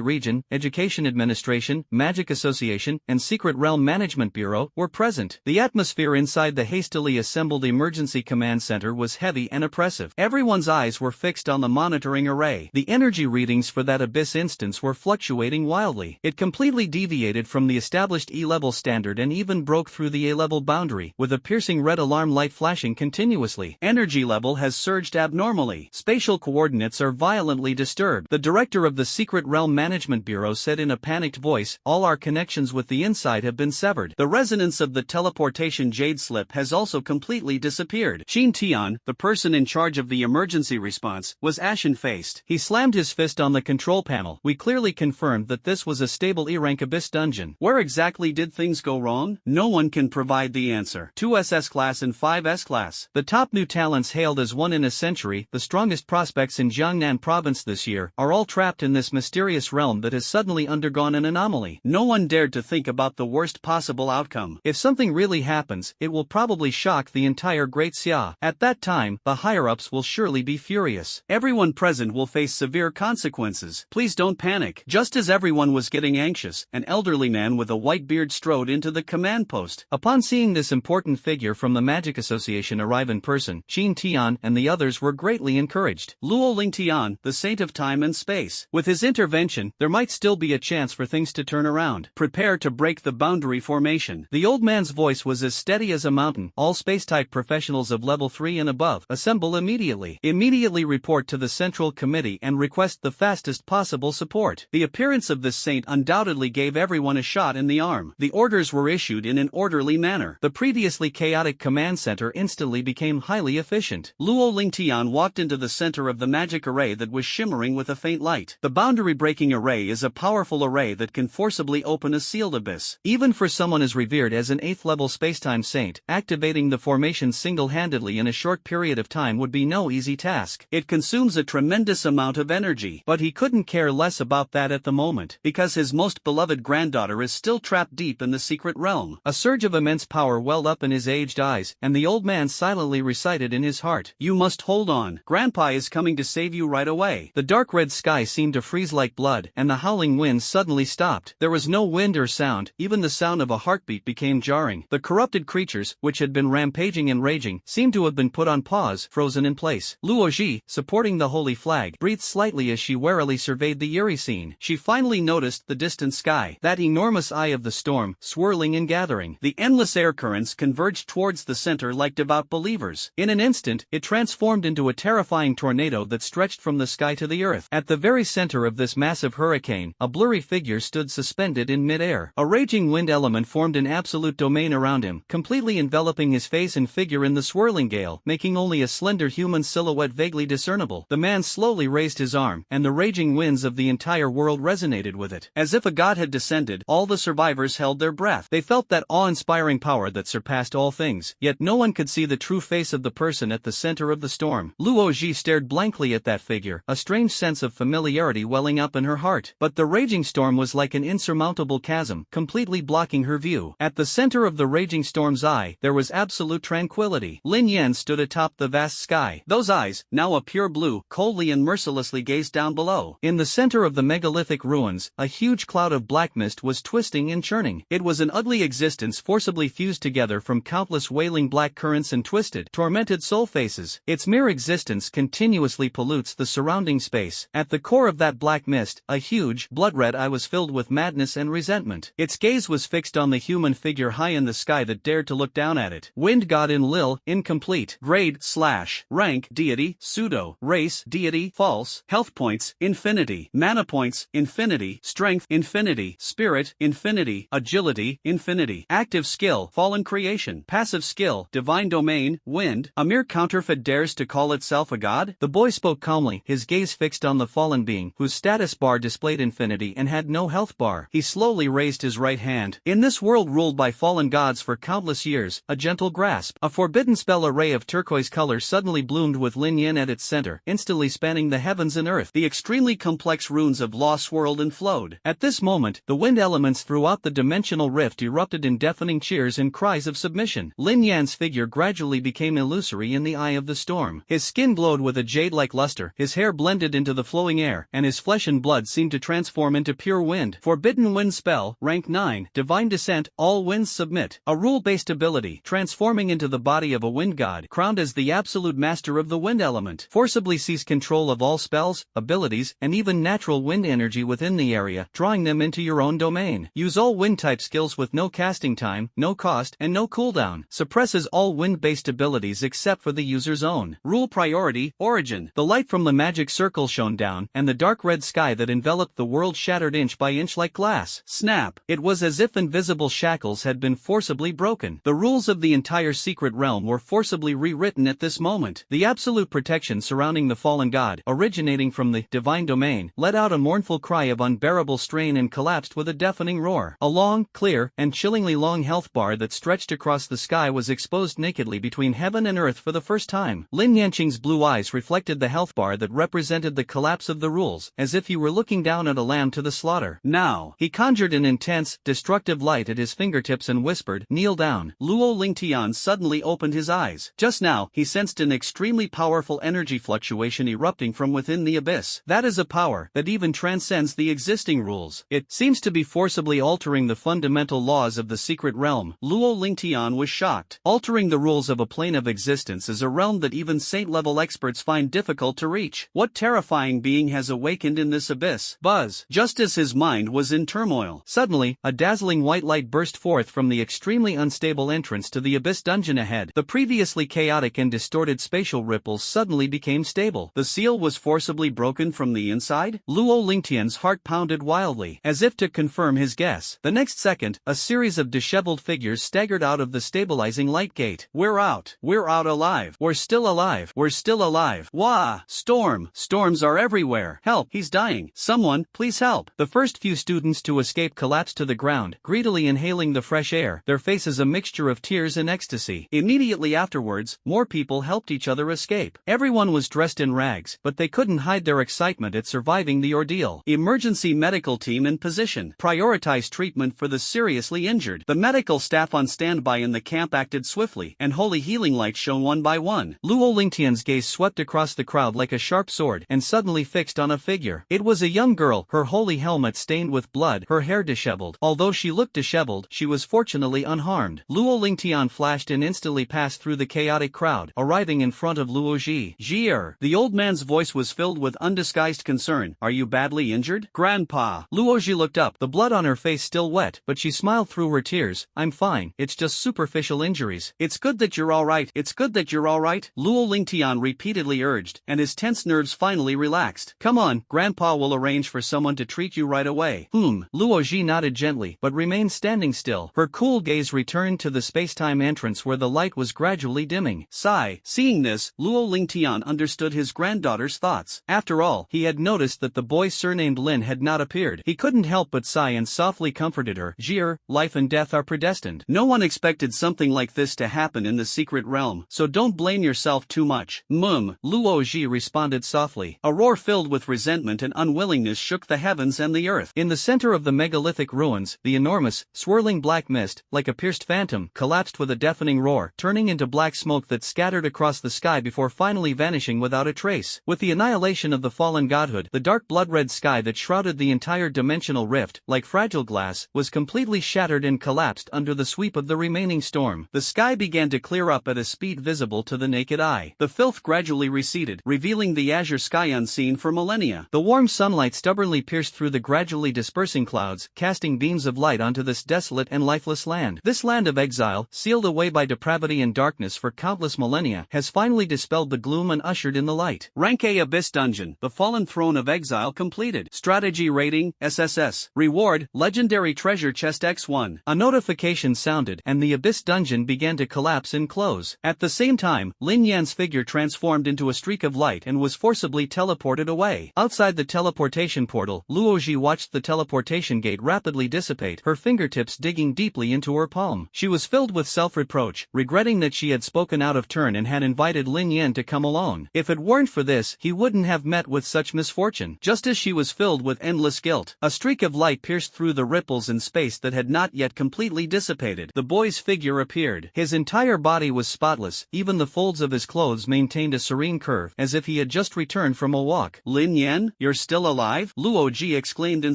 region, education administration, magic association, and secret realm management bureau, were present. The atmosphere inside the hastily assembled emergency command center was heavy and oppressive. Everyone's eyes were fixed on the monitoring array. The energy readings for that abyss instance were fluctuating wildly. It completely deviated from the established E-level standard and even broke through the A-level boundary, with a piercing red alarm light flashing continuously. Energy level has surged abnormally. Spatial coordinates are violently disturbed. The director of the Secret Realm Management Bureau said in a panicked voice, all our connections with the inside have been severed. The resonance of the teleportation jade slip has also completely disappeared. Xin Tian, the person in charge of the emergency response, was ashen-faced. He slammed his fist on the control panel. We clearly confirmed that this was a stable E-rank abyss dungeon. Where exactly did things go wrong? No one can provide the answer. 2 SS class and 5 S class. The top new talents hailed as one in a century, the strongest prospects in Jiangnan province this year, are all trapped in this mysterious realm that has suddenly undergone an anomaly. No one dared to think about the worst possible outcome. If something really happens, it will probably shock the entire Great Xia. At that time, the higher-ups will surely be furious. Everyone present will face severe consequences. Please don't panic. Just as everyone was getting anxious, an elderly man with a white beard strode into the command post. Upon seeing this important figure from the Magic Association arrive in person, Qin Tian and the others were greatly encouraged. Luo Lingtian, the saint of time and space. With his intervention, there might still be a chance for things to turn around. Prepare to break the boundary formation. The old man's voice was as steady as a mountain. All space-type professionals of level 3 and above, assemble immediately. Immediately report to the Central Committee and request the fastest possible support. The appearance of this saint undoubtedly gave everyone a shot in the arm. The orders were issued in an orderly manner. The previously chaotic command center instantly became highly efficient. Luo Lingtian walked into the center of the magic array that was shimmering with a faint light. The boundary-breaking array is a powerful array that can forcibly open a sealed abyss. Even for someone as revered as an 8th-level spacetime saint, activating the formation single-handedly in a short period of time would be no easy task. It consumes a tremendous amount of energy. But he couldn't care less about that at the moment, because his most beloved granddaughter is still trapped deep in the secret realm. A surge of immense power welled up in his aged eyes, and the old man silently recited in his heart, "You must hold on. Grandpa is coming to save you right away." The dark red sky seemed to freeze like blood, and the howling wind suddenly stopped. There was no wind or sound. Even the sound of a heartbeat became jarring. The corrupted creatures, which had been rampaging and raging, seemed to have been put on pause, frozen in place. Luo Ji, supporting the holy flag, breathed slightly as she warily surveyed the eerie scene. She finally noticed the distant sky, that enormous eye of the storm, swirling and gathering. The endless air currents converged towards the center like devout believers. In an instant, it transformed into a terrifying tornado that stretched from the sky to the earth. At the very center of this massive hurricane, a blurry figure stood suspended in mid-air. A raging wind element formed an absolute domain around him, completely enveloping his face and figure in the swirling gale, making only a slender human silhouette vaguely discernible. The man slowly raised his arm, and the raging winds of the entire world resonated with it. As if a god had descended, all the survivors held their breath. They felt that awe-inspiring power that surpassed all things, yet no one could see the true face of the person at the center of the storm. Luo Ji stared blankly at that figure, a strange sense of familiarity welling up in her heart. But the raging storm was like an insurmountable chasm, completely blocking her view. At the center of the raging storm's eye, there was absolute tranquility. Lin Yen stood atop the vast sky. Those eyes, now a pure blue, coldly and mercilessly gazed down below. In the center of the megalithic ruins, a huge cloud of black mist was twisting and churning. It was an ugly existence forcibly fused together from countless wailing black currents and twisted, tormented soul faces. Its mere existence continuously pollutes the surrounding space. At the core of that black mist, a huge, blood-red eye was filled with madness and resentment. Its gaze was fixed on the human figure high in the sky that dared to look down at it. Wind god in Lil, incomplete. Grade, / rank, deity, pseudo, race, deity, false, health points, infinity, mana points, infinity, strength, infinity, spirit, infinity, agility, infinity, active skill, fallen creation, passive skill, divine domain, wind. A mere counterfeit dares to call itself a god? The boy spoke calmly, his gaze fixed on the fallen being, whose status bar displayed infinity and had no health bar. He slowly raised his right hand. In this world ruled by fallen gods for countless years, a gentle grasp, a forbidden spell array of turquoise color suddenly bloomed with Lin Yen at its center, instantly spanning the heavens and earth. The extremely complex runes of law swirled and flowed. At this moment, the wind elements throughout the dimensional rift erupted in deafening cheers and cries of submission. Lin Yan's figure gradually became illusory in the eye of the storm. His skin glowed with a jade-like luster, his hair blended into the flowing air, and his flesh and blood seemed to transform into pure wind. Forbidden Wind Spell, Rank 9, Divine Descent, all winds submit. A rule-based ability, transforming into the body of a wind god, crowned as the absolute master of the wind element. Forcibly seize control of all spells, abilities, and even natural wind energy within the area, drawing them into your own domain. Use all wind-type skills with no casting time, no cost, and no cooldown. Suppresses all wind-based abilities except for the user's own. Rule priority, origin. The light from the magic circle shone down, and the dark red sky that enveloped the world shattered inch by inch like glass. Snap. It was as if invisible shackles had been forcibly broken. The rules of the entire secret realm were forcibly rewritten at this moment. The absolute protection surrounding the fallen god, originating from the divine domain, let out a mournful cry of unbearable strain and collapsed with a deafening roar. A long, clear, and chillingly long health bar that stretched across the sky was exposed nakedly between heaven and earth for the first time. Lin Yanqing's blue eyes reflected the health bar that represented the collapse of the rules, as if he were looking down at a lamb to the slaughter. Now, he conjured an intense, destructive light at his fingertips and whispered, "Kneel down." Luo Lingtian Tian suddenly opened his eyes. Just now, he sensed an extremely powerful energy fluctuation erupting from within the abyss. That is a power that even transcends the existing rules. It seems to be forcibly altering the fundamental laws of the secret realm. Luo Lingtian was shocked. Altering the rules of a plane of existence is a realm that even saint-level experts find difficult to reach. What terrifying being has awakened in this abyss? Buzz. Just as his mind was in turmoil, suddenly, a dazzling white light burst forth from the extremely unstable entrance to the abyss dungeon ahead. The previously chaotic and distorted spatial ripples suddenly became stable. The seal was forcibly broken from the inside? Luo Lingtian's heart pounded wildly, as if to confirm his guess. The next second, a series of disheveled figures staggered out of the stabilizing light gate. We're out. We're out alive. We're still alive. We're still alive. Wah! Storm! Storms are everywhere. Help! He's dying. Someone, please help. The first few students to escape collapsed to the ground, greedily inhaling the fresh air, their faces a mixture of tears and ecstasy. Immediately afterwards, more people helped each other escape. Everyone was dressed in rags, but they couldn't hide their excitement at surviving the ordeal. Emergency medical team in position. Prioritize treatment for the seriously injured. The medical staff on standby in the camp acted swiftly, and holy healing lights shone one by one. Luo Lingtian's gaze swept across the crowd like a sharp sword, and suddenly fixed on a figure. It was a young girl, her holy helmet stained with blood, her hair disheveled. Although she looked disheveled, she was fortunately unharmed. Luo Lingtian flashed and instantly passed through the chaotic crowd, arriving in front of Luo Ji. Ji-er. The old man's voice was filled with undisguised concern. Are you badly injured? Grandpa. Luo Ji looked up, the blood on her face still wet, but she smiled through her tears. I'm fine, it's just superficial injuries. It's good that you're alright. It's good that you're alright. Luo Lingtian repeatedly urged, and his tense nerves finally relaxed. Come on, Grandpa will arrange for someone to treat you right away. Luo Ji nodded gently, but remained standing still. Her cool gaze returned to the space-time entrance where the light was gradually dimming. Sigh. Seeing this, Luo Lingtian understood his granddaughter's thoughts. After all, he had noticed that the boy surnamed Lin had not appeared. He couldn't help but sigh and softly comforted her. Ji-er, life and death are predestined. No one expected something like this to happen in the secret realm, so don't blame yourself too much. Luo Ji responded softly. A roar filled with resentment and unwillingness shook the heavens and the earth. In the center of the megalithic ruins, the enormous, swirling black mist, like a pierced phantom, collapsed with a deafening roar, turning into black smoke that scattered across the sky before finally vanishing without a trace. With the annihilation of the fallen godhood, the dark blood-red sky that shrouded the entire dimensional rift, like fragile glass, was completely shattered and collapsed under the sweep of the remaining storm. The sky began to clear up at a speed visible to the naked eye. The filth gradually receded, revealing the azure sky unseen for millennia. The warm sunlight stubbornly pierced through the gradually dispersing clouds, casting beams of light onto this desolate and lifeless land. This land of exile, sealed away by depravity and darkness for countless millennia, has finally dispelled the gloom and ushered in the light. Rank A Abyss Dungeon, the Fallen Throne of Exile completed. Strategy rating, SSS. Reward, Legendary Treasure Chest X1. A notification sounded, and the Abyss Dungeon began to collapse and close. At the same time, Lin Yan's figure transformed into a streak of light and was forcibly teleported away. Outside the teleportation portal, Luo Ji watched the teleportation gate rapidly dissipate, her fingertips digging deeply into her palm. She was filled with self-reproach, regretting that she had spoken out of turn and had invited Lin Yen to come alone. If it weren't for this, he wouldn't have met with such misfortune. Just as she was filled with endless guilt, a streak of light pierced through the ripples in space that had not yet completely dissipated. The boy's figure appeared. His entire body was spotless, even the folds of his clothes maintained a serene curve, as if he had just returned from a walk. Lin Yen, you're still alive? Luo Ji exclaimed in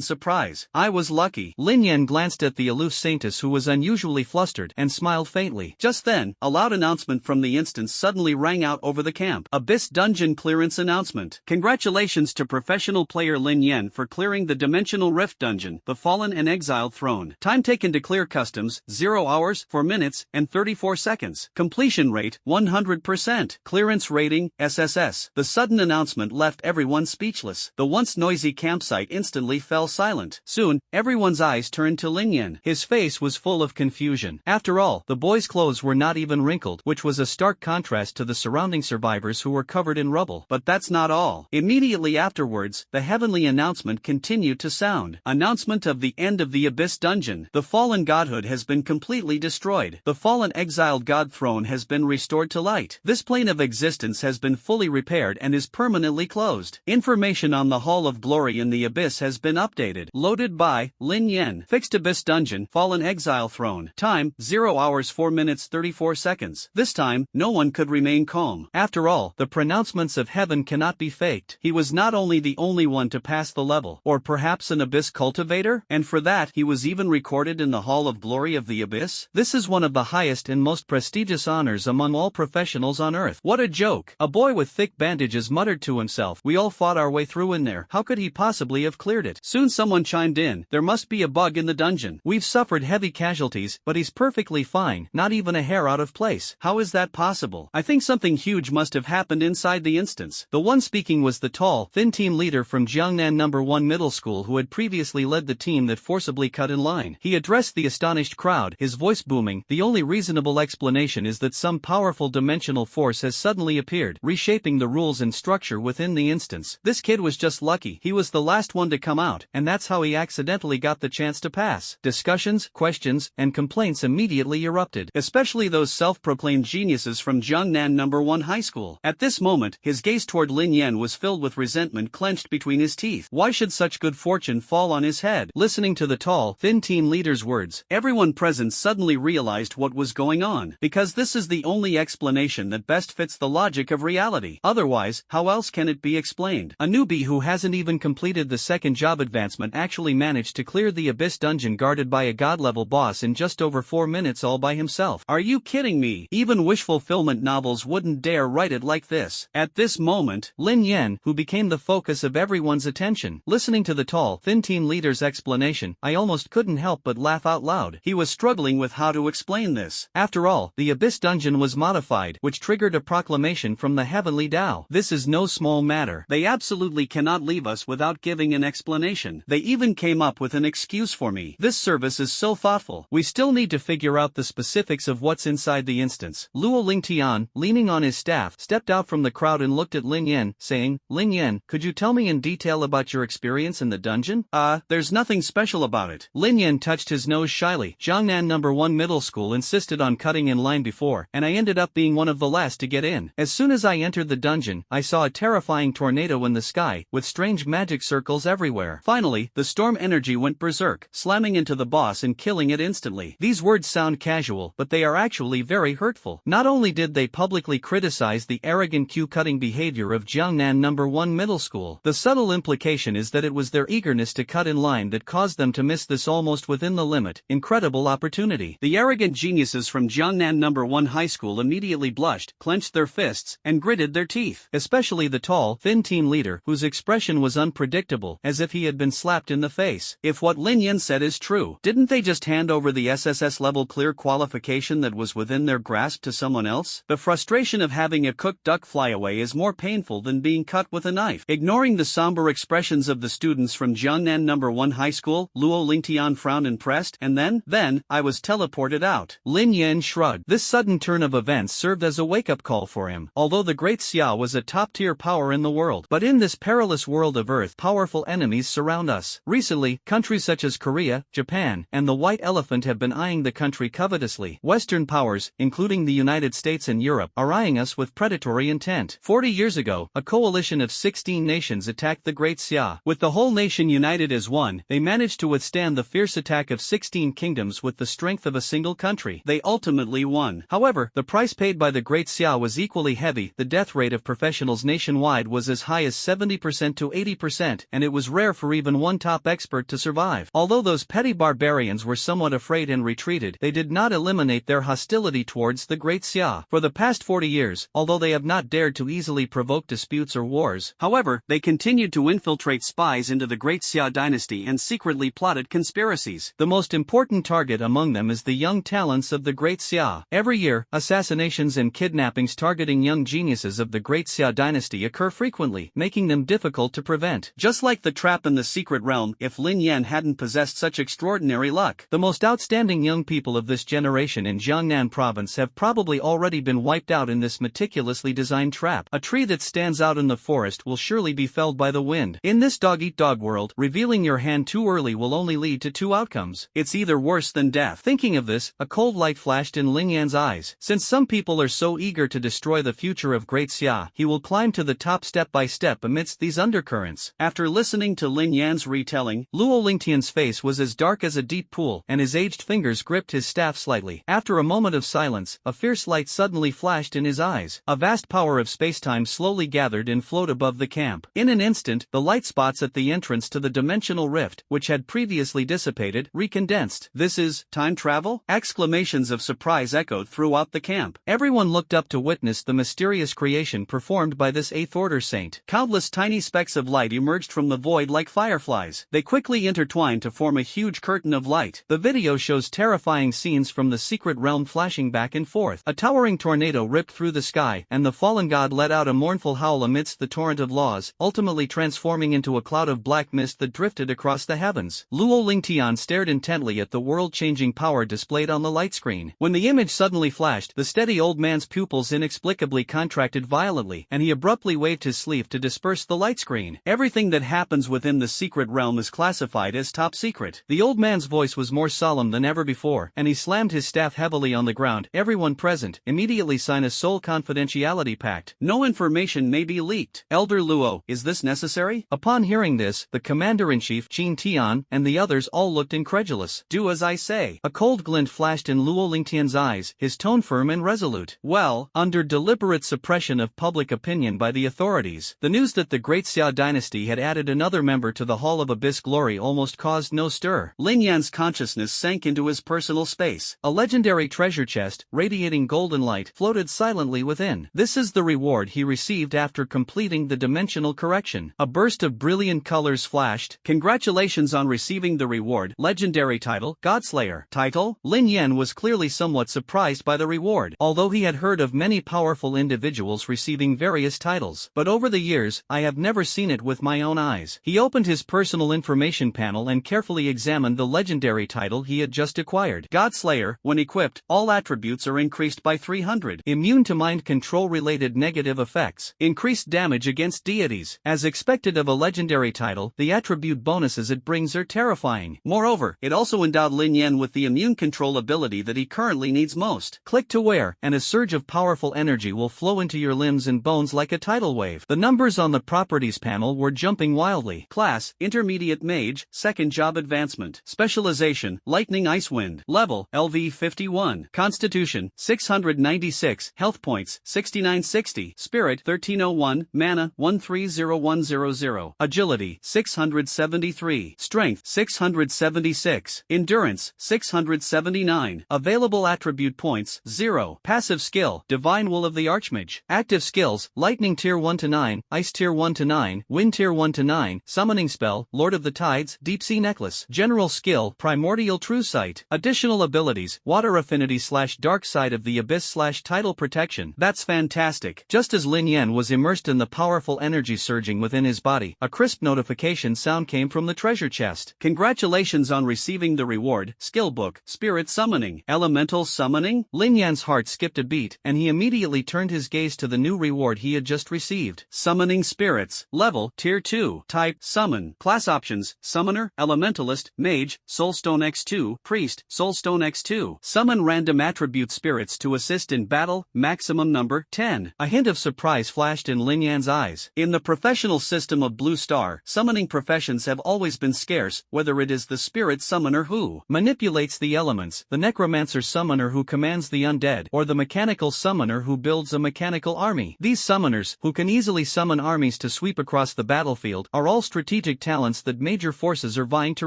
surprise. I was lucky. Lin Yen glanced at the aloof saintess who was unusually flustered, and smiled faintly. Just then, a loud announcement from the instance suddenly rang out over the camp. Abyss Dungeon Clearance Announcement. Congratulations to professional player Lin Yen for clearing the Dimensional Rift Dungeon, the Fallen and Exiled Throne. Time taken to clear customs, 0 hours, 4 minutes, and 34 seconds. Completion rate, 100%. Clearance rating, SSS. The sudden announcement left everyone speechless. The once noisy campsite instantly fell silent. Soon, everyone's eyes turned to Lin Yen. His face was full of confusion. After all, the boy's clothes were not even wrinkled, which was a stark contrast to the surrounding survivors who were covered in rubble. But that's not all. Immediately afterwards, the heavenly announcement continued to sound. Announcement of the end of the Abyss Dungeon. The fallen godhood has been completely destroyed. The fallen exiled god throne has been restored to light. This plane of existence has been fully repaired and is permanently closed. Information on the Hall of Glory in the Abyss has been updated. Loaded by Lin Yen. Fixed Abyss Dungeon, Fallen Exile Throne. Time, 0 hours 4 minutes 34 seconds. This time, no one could remain calm. After all, the pronouncements of heaven cannot be faked. He was not only the only one to pass the level, or perhaps an abyss cultivator, and for that he was even recorded in the Hall of Glory of the Abyss. This is one of the highest and most prestigious honors among all professionals on Earth. What a joke! A boy with thick bandages muttered to himself. We all fought our way through in there. How could he possibly have cleared it? Soon someone chimed in. There must be a bug in the dungeon. We've suffered heavy casualties, but he's perfectly fine, not even a hair out of place. How is that possible? I think something huge must have happened inside the instance. The one speaking was the tall, thin team leader from Jiangnan No. 1 Middle School who had previously led the team that forcibly cut in line. He addressed the astonished crowd, his voice booming. The only reasonable explanation is that some powerful dimensional force has suddenly appeared, reshaping the rules and structure within the instance. This kid was just lucky. He was the last one to come out, and that's how he accidentally got the chance to pass. Discussions, questions, and complaints immediately erupted, especially those self-proclaimed geniuses from Jiangnan No. 1 High School. At this moment, his gaze toward Lin Yen was filled with resentment clenched between his teeth. Why should such good fortune fall on his head? Listening to the tall, thin team leader's words, everyone present suddenly realized what was going on, because this is the only explanation that best fits the logic of reality. Otherwise, how else can it be explained? A newbie who hasn't even completed the second job advancement actually managed to clear the Abyss dungeon guarded by a god-level boss in just over 4 minutes all by himself. Are you kidding me? Even wish-fulfillment novels wouldn't dare write it like this. At this moment, Lin Yen, who became the focus of everyone's attention, listening to the tall, thin team leader's explanation, I almost couldn't help but laugh out loud. He was struggling with how to explain this. After all, the Abyss dungeon was modified, which triggered a proclamation from the heavenly Tao. This is no small matter. They absolutely cannot leave us without giving an explanation. They even came up with an excuse for me. This service is so thoughtful. We still need to figure out the specifics of what's inside the instance. Luo Lingtian, leaning on his staff, stepped out from the crowd and looked at Lin Yen, saying, Lin Yen, could you tell me in detail about your experience in the dungeon? There's nothing special about it. Lin Yen touched his nose shyly. Jiangnan No. 1 Middle School insisted on cutting in line before, and I ended up being one of the last to get in. As soon as I entered the dungeon, I saw a terrifying tornado in the sky, with strange magic circles everywhere. Finally, the storm energy went berserk, slamming into the boss and killing it instantly. These words sound casual, but they are actually very hurtful. Not only did they publicly criticize the arrogant queue-cutting behavior of Jiangnan No. 1 Middle School, the subtle implication is that it was their eagerness to cut in line that caused them to miss this almost within the limit, incredible opportunity. The arrogant geniuses from Jiangnan No. 1 High School immediately blushed, clenched their fists, and gritted their teeth. Especially the tall, thin team leader, whose expression was unpredictable, as if he had been slapped in the face. If what Lin Yen said is true, didn't they just hand over the SSS level clear qualification that was within their grasp to someone else? The frustration of having a cooked duck fly away is more painful than being cut with a knife. Ignoring the somber expressions of the students from Jiangnan No. 1 High School, Luo Lingtian frowned impressed, and then, I was teleported out. Lin Yen shrugged. This sudden turn of events served as a wake-up call for him. Although the Great Xia was a top-tier power in the world, but in this perilous world of Earth, powerful enemies surround us. Recently, countries such as Korea, Japan, and the White Elephant have been eyeing the country covetously. Western powers, including the United States and Europe, are eyeing us with predatory intent. 40 years ago, a coalition of 16 nations attacked the Great Xia. With the whole nation united as one, they managed to withstand the fierce attack of 16 kingdoms with the strength of a single country. They ultimately won. However, the price paid by the Great Xia was equally heavy. The death rate of professionals nationwide was as high as 70% to 80%, and it was rare for even one top expert to survive. Although those petty barbarians were somewhat afraid and retreated, they did not eliminate their hostility towards the Great Xia. For the past 40 years, although they have not dared to easily provoke disputes or wars, however, they continued to infiltrate spies into the Great Xia dynasty and secretly plotted conspiracies. The most important target among them is the young talents of the Great Xia. Every year, assassinations and kidnappings targeting young geniuses of the Great Xia dynasty occur frequently, making them difficult to prevent. Just like the trap in the secret realm, if Lin Yen hadn't possessed such extraordinary luck, the most outstanding young people of this generation in Jiangnan province have probably already been wiped out in this meticulously designed trap. A tree that stands out in the forest will surely be felled by the wind. In this dog-eat-dog world, revealing your hand too early will only lead to two outcomes. It's either worse than death. Thinking of this, a cold light flashed in Lin Yan's eyes. Since some people are so eager to destroy the future of Great Xia, he will climb to the top step by step amidst these undercurrents. After listening to Lin Yan's retelling, Luo Lingtian's face was as dark as a deep pool, and his aged fingers gripped his staff slightly. immediately. After a moment of silence, a fierce light suddenly flashed in his eyes. A vast power of spacetime slowly gathered and flowed above the camp. In an instant, the light spots at the entrance to the dimensional rift, which had previously dissipated, recondensed. "This is time travel?" Exclamations of surprise echoed throughout the camp. Everyone looked up to witness the mysterious creation performed by this eighth-order saint. Countless tiny specks of light emerged from the void like fireflies. They quickly intertwined to form a huge curtain of light. The video shows terrifying scenes from the secret realm flashing back and forth. A towering tornado ripped through the sky, and the fallen god let out a mournful howl amidst the torrent of laws, ultimately transforming into a cloud of black mist that drifted across the heavens. Luo Lingtian stared intently at the world-changing power displayed on the light screen. When the image suddenly flashed, the steady old man's pupils inexplicably contracted violently, and he abruptly waved his sleeve to disperse the light screen. "Everything that happens within the secret realm is classified as top secret." The old man's voice was more solemn than ever before, and he slammed his staff heavily on the ground. "Everyone present, immediately sign a sole confidentiality pact. No information may be leaked." "Elder Luo, is this necessary?" Upon hearing this, the commander-in-chief, Qin Tian, and the others all looked incredulous. "Do as I say." A cold glint flashed in Luo Lingtian's eyes, his tone firm and resolute. "Well, under deliberate suppression of public opinion by the authorities, the news that the Great Xia dynasty had added another member to the Hall of Abyss Glory almost caused no stir." Lin Yan's consciousness sank into his personal space. A legendary treasure chest, radiating golden light, floated silently within. This is the reward he received after completing the dimensional correction. A burst of brilliant colors flashed. "Congratulations on receiving the reward. Legendary title, Godslayer." Title? Lin Yen was clearly somewhat surprised by the reward, although he had heard of many powerful individuals receiving various titles. "But over the years, I have never seen it with my own eyes." He opened his personal information panel and carefully examined the legendary title he had just acquired. Godslayer, when equipped, all attributes are increased by 300. Immune to mind control-related negative effects. Increased damage against deities. As expected of a legendary title, the attribute bonuses it brings are terrifying. Moreover, it also endowed Lin Yen with the immune control ability that he currently needs most. Click to wear, and a surge of powerful energy will flow into your limbs and bones like a tidal wave. The numbers on the properties panel were jumping wildly. Class, Intermediate Mage, second job advancement. Specialization, Lightning Ice Wind. Level, LV 51. Constitution, 696. Health points, 6960. Spirit, 1301. Mana, 130100. Agility, 673. Strength, 676. Endurance, 679. Available attribute points, 0. Passive skill, Divine Will of the Archmage. Active skills, Lightning Tier 1 to 9, Ice Tier 1 to 9, Wind Tier 1 to 9, Summoning Spell, Lord of the Tides, Deep Sea Necklace. General skill, Primordial True Sight. Additional abilities, Water Affinity / Dark Side of the Abyss / Tidal Protection. That's fantastic. Just as Lin Yen was immersed in the powerful energy surging within his body, a crisp notification sound came from the treasure chest. "Congratulations on receiving the reward, Skill Book, Spirit Summoning." Elemental Summoning? Lin Yan's heart skipped a beat, and he immediately turned his gaze to the new reward he had just received. Summoning Spirits. Level, Tier 2. Type, Summon. Class options, Summoner, Elementalist, Mage, Soulstone X2, Priest, Soulstone X2. Summon random attribute spirits to assist in battle, maximum number, 10. A hint of surprise flashed in Lin Yan's eyes. In the professional system of Blue Star, summoning professions have always been scarce, whether it is the spirit summoner who manipulates the elements, the necromancer summoner who commands the undead, or the mechanical summoner who builds a mechanical army. These summoners, who can easily summon armies to sweep across the battlefield, are all strategic talents that major forces are vying to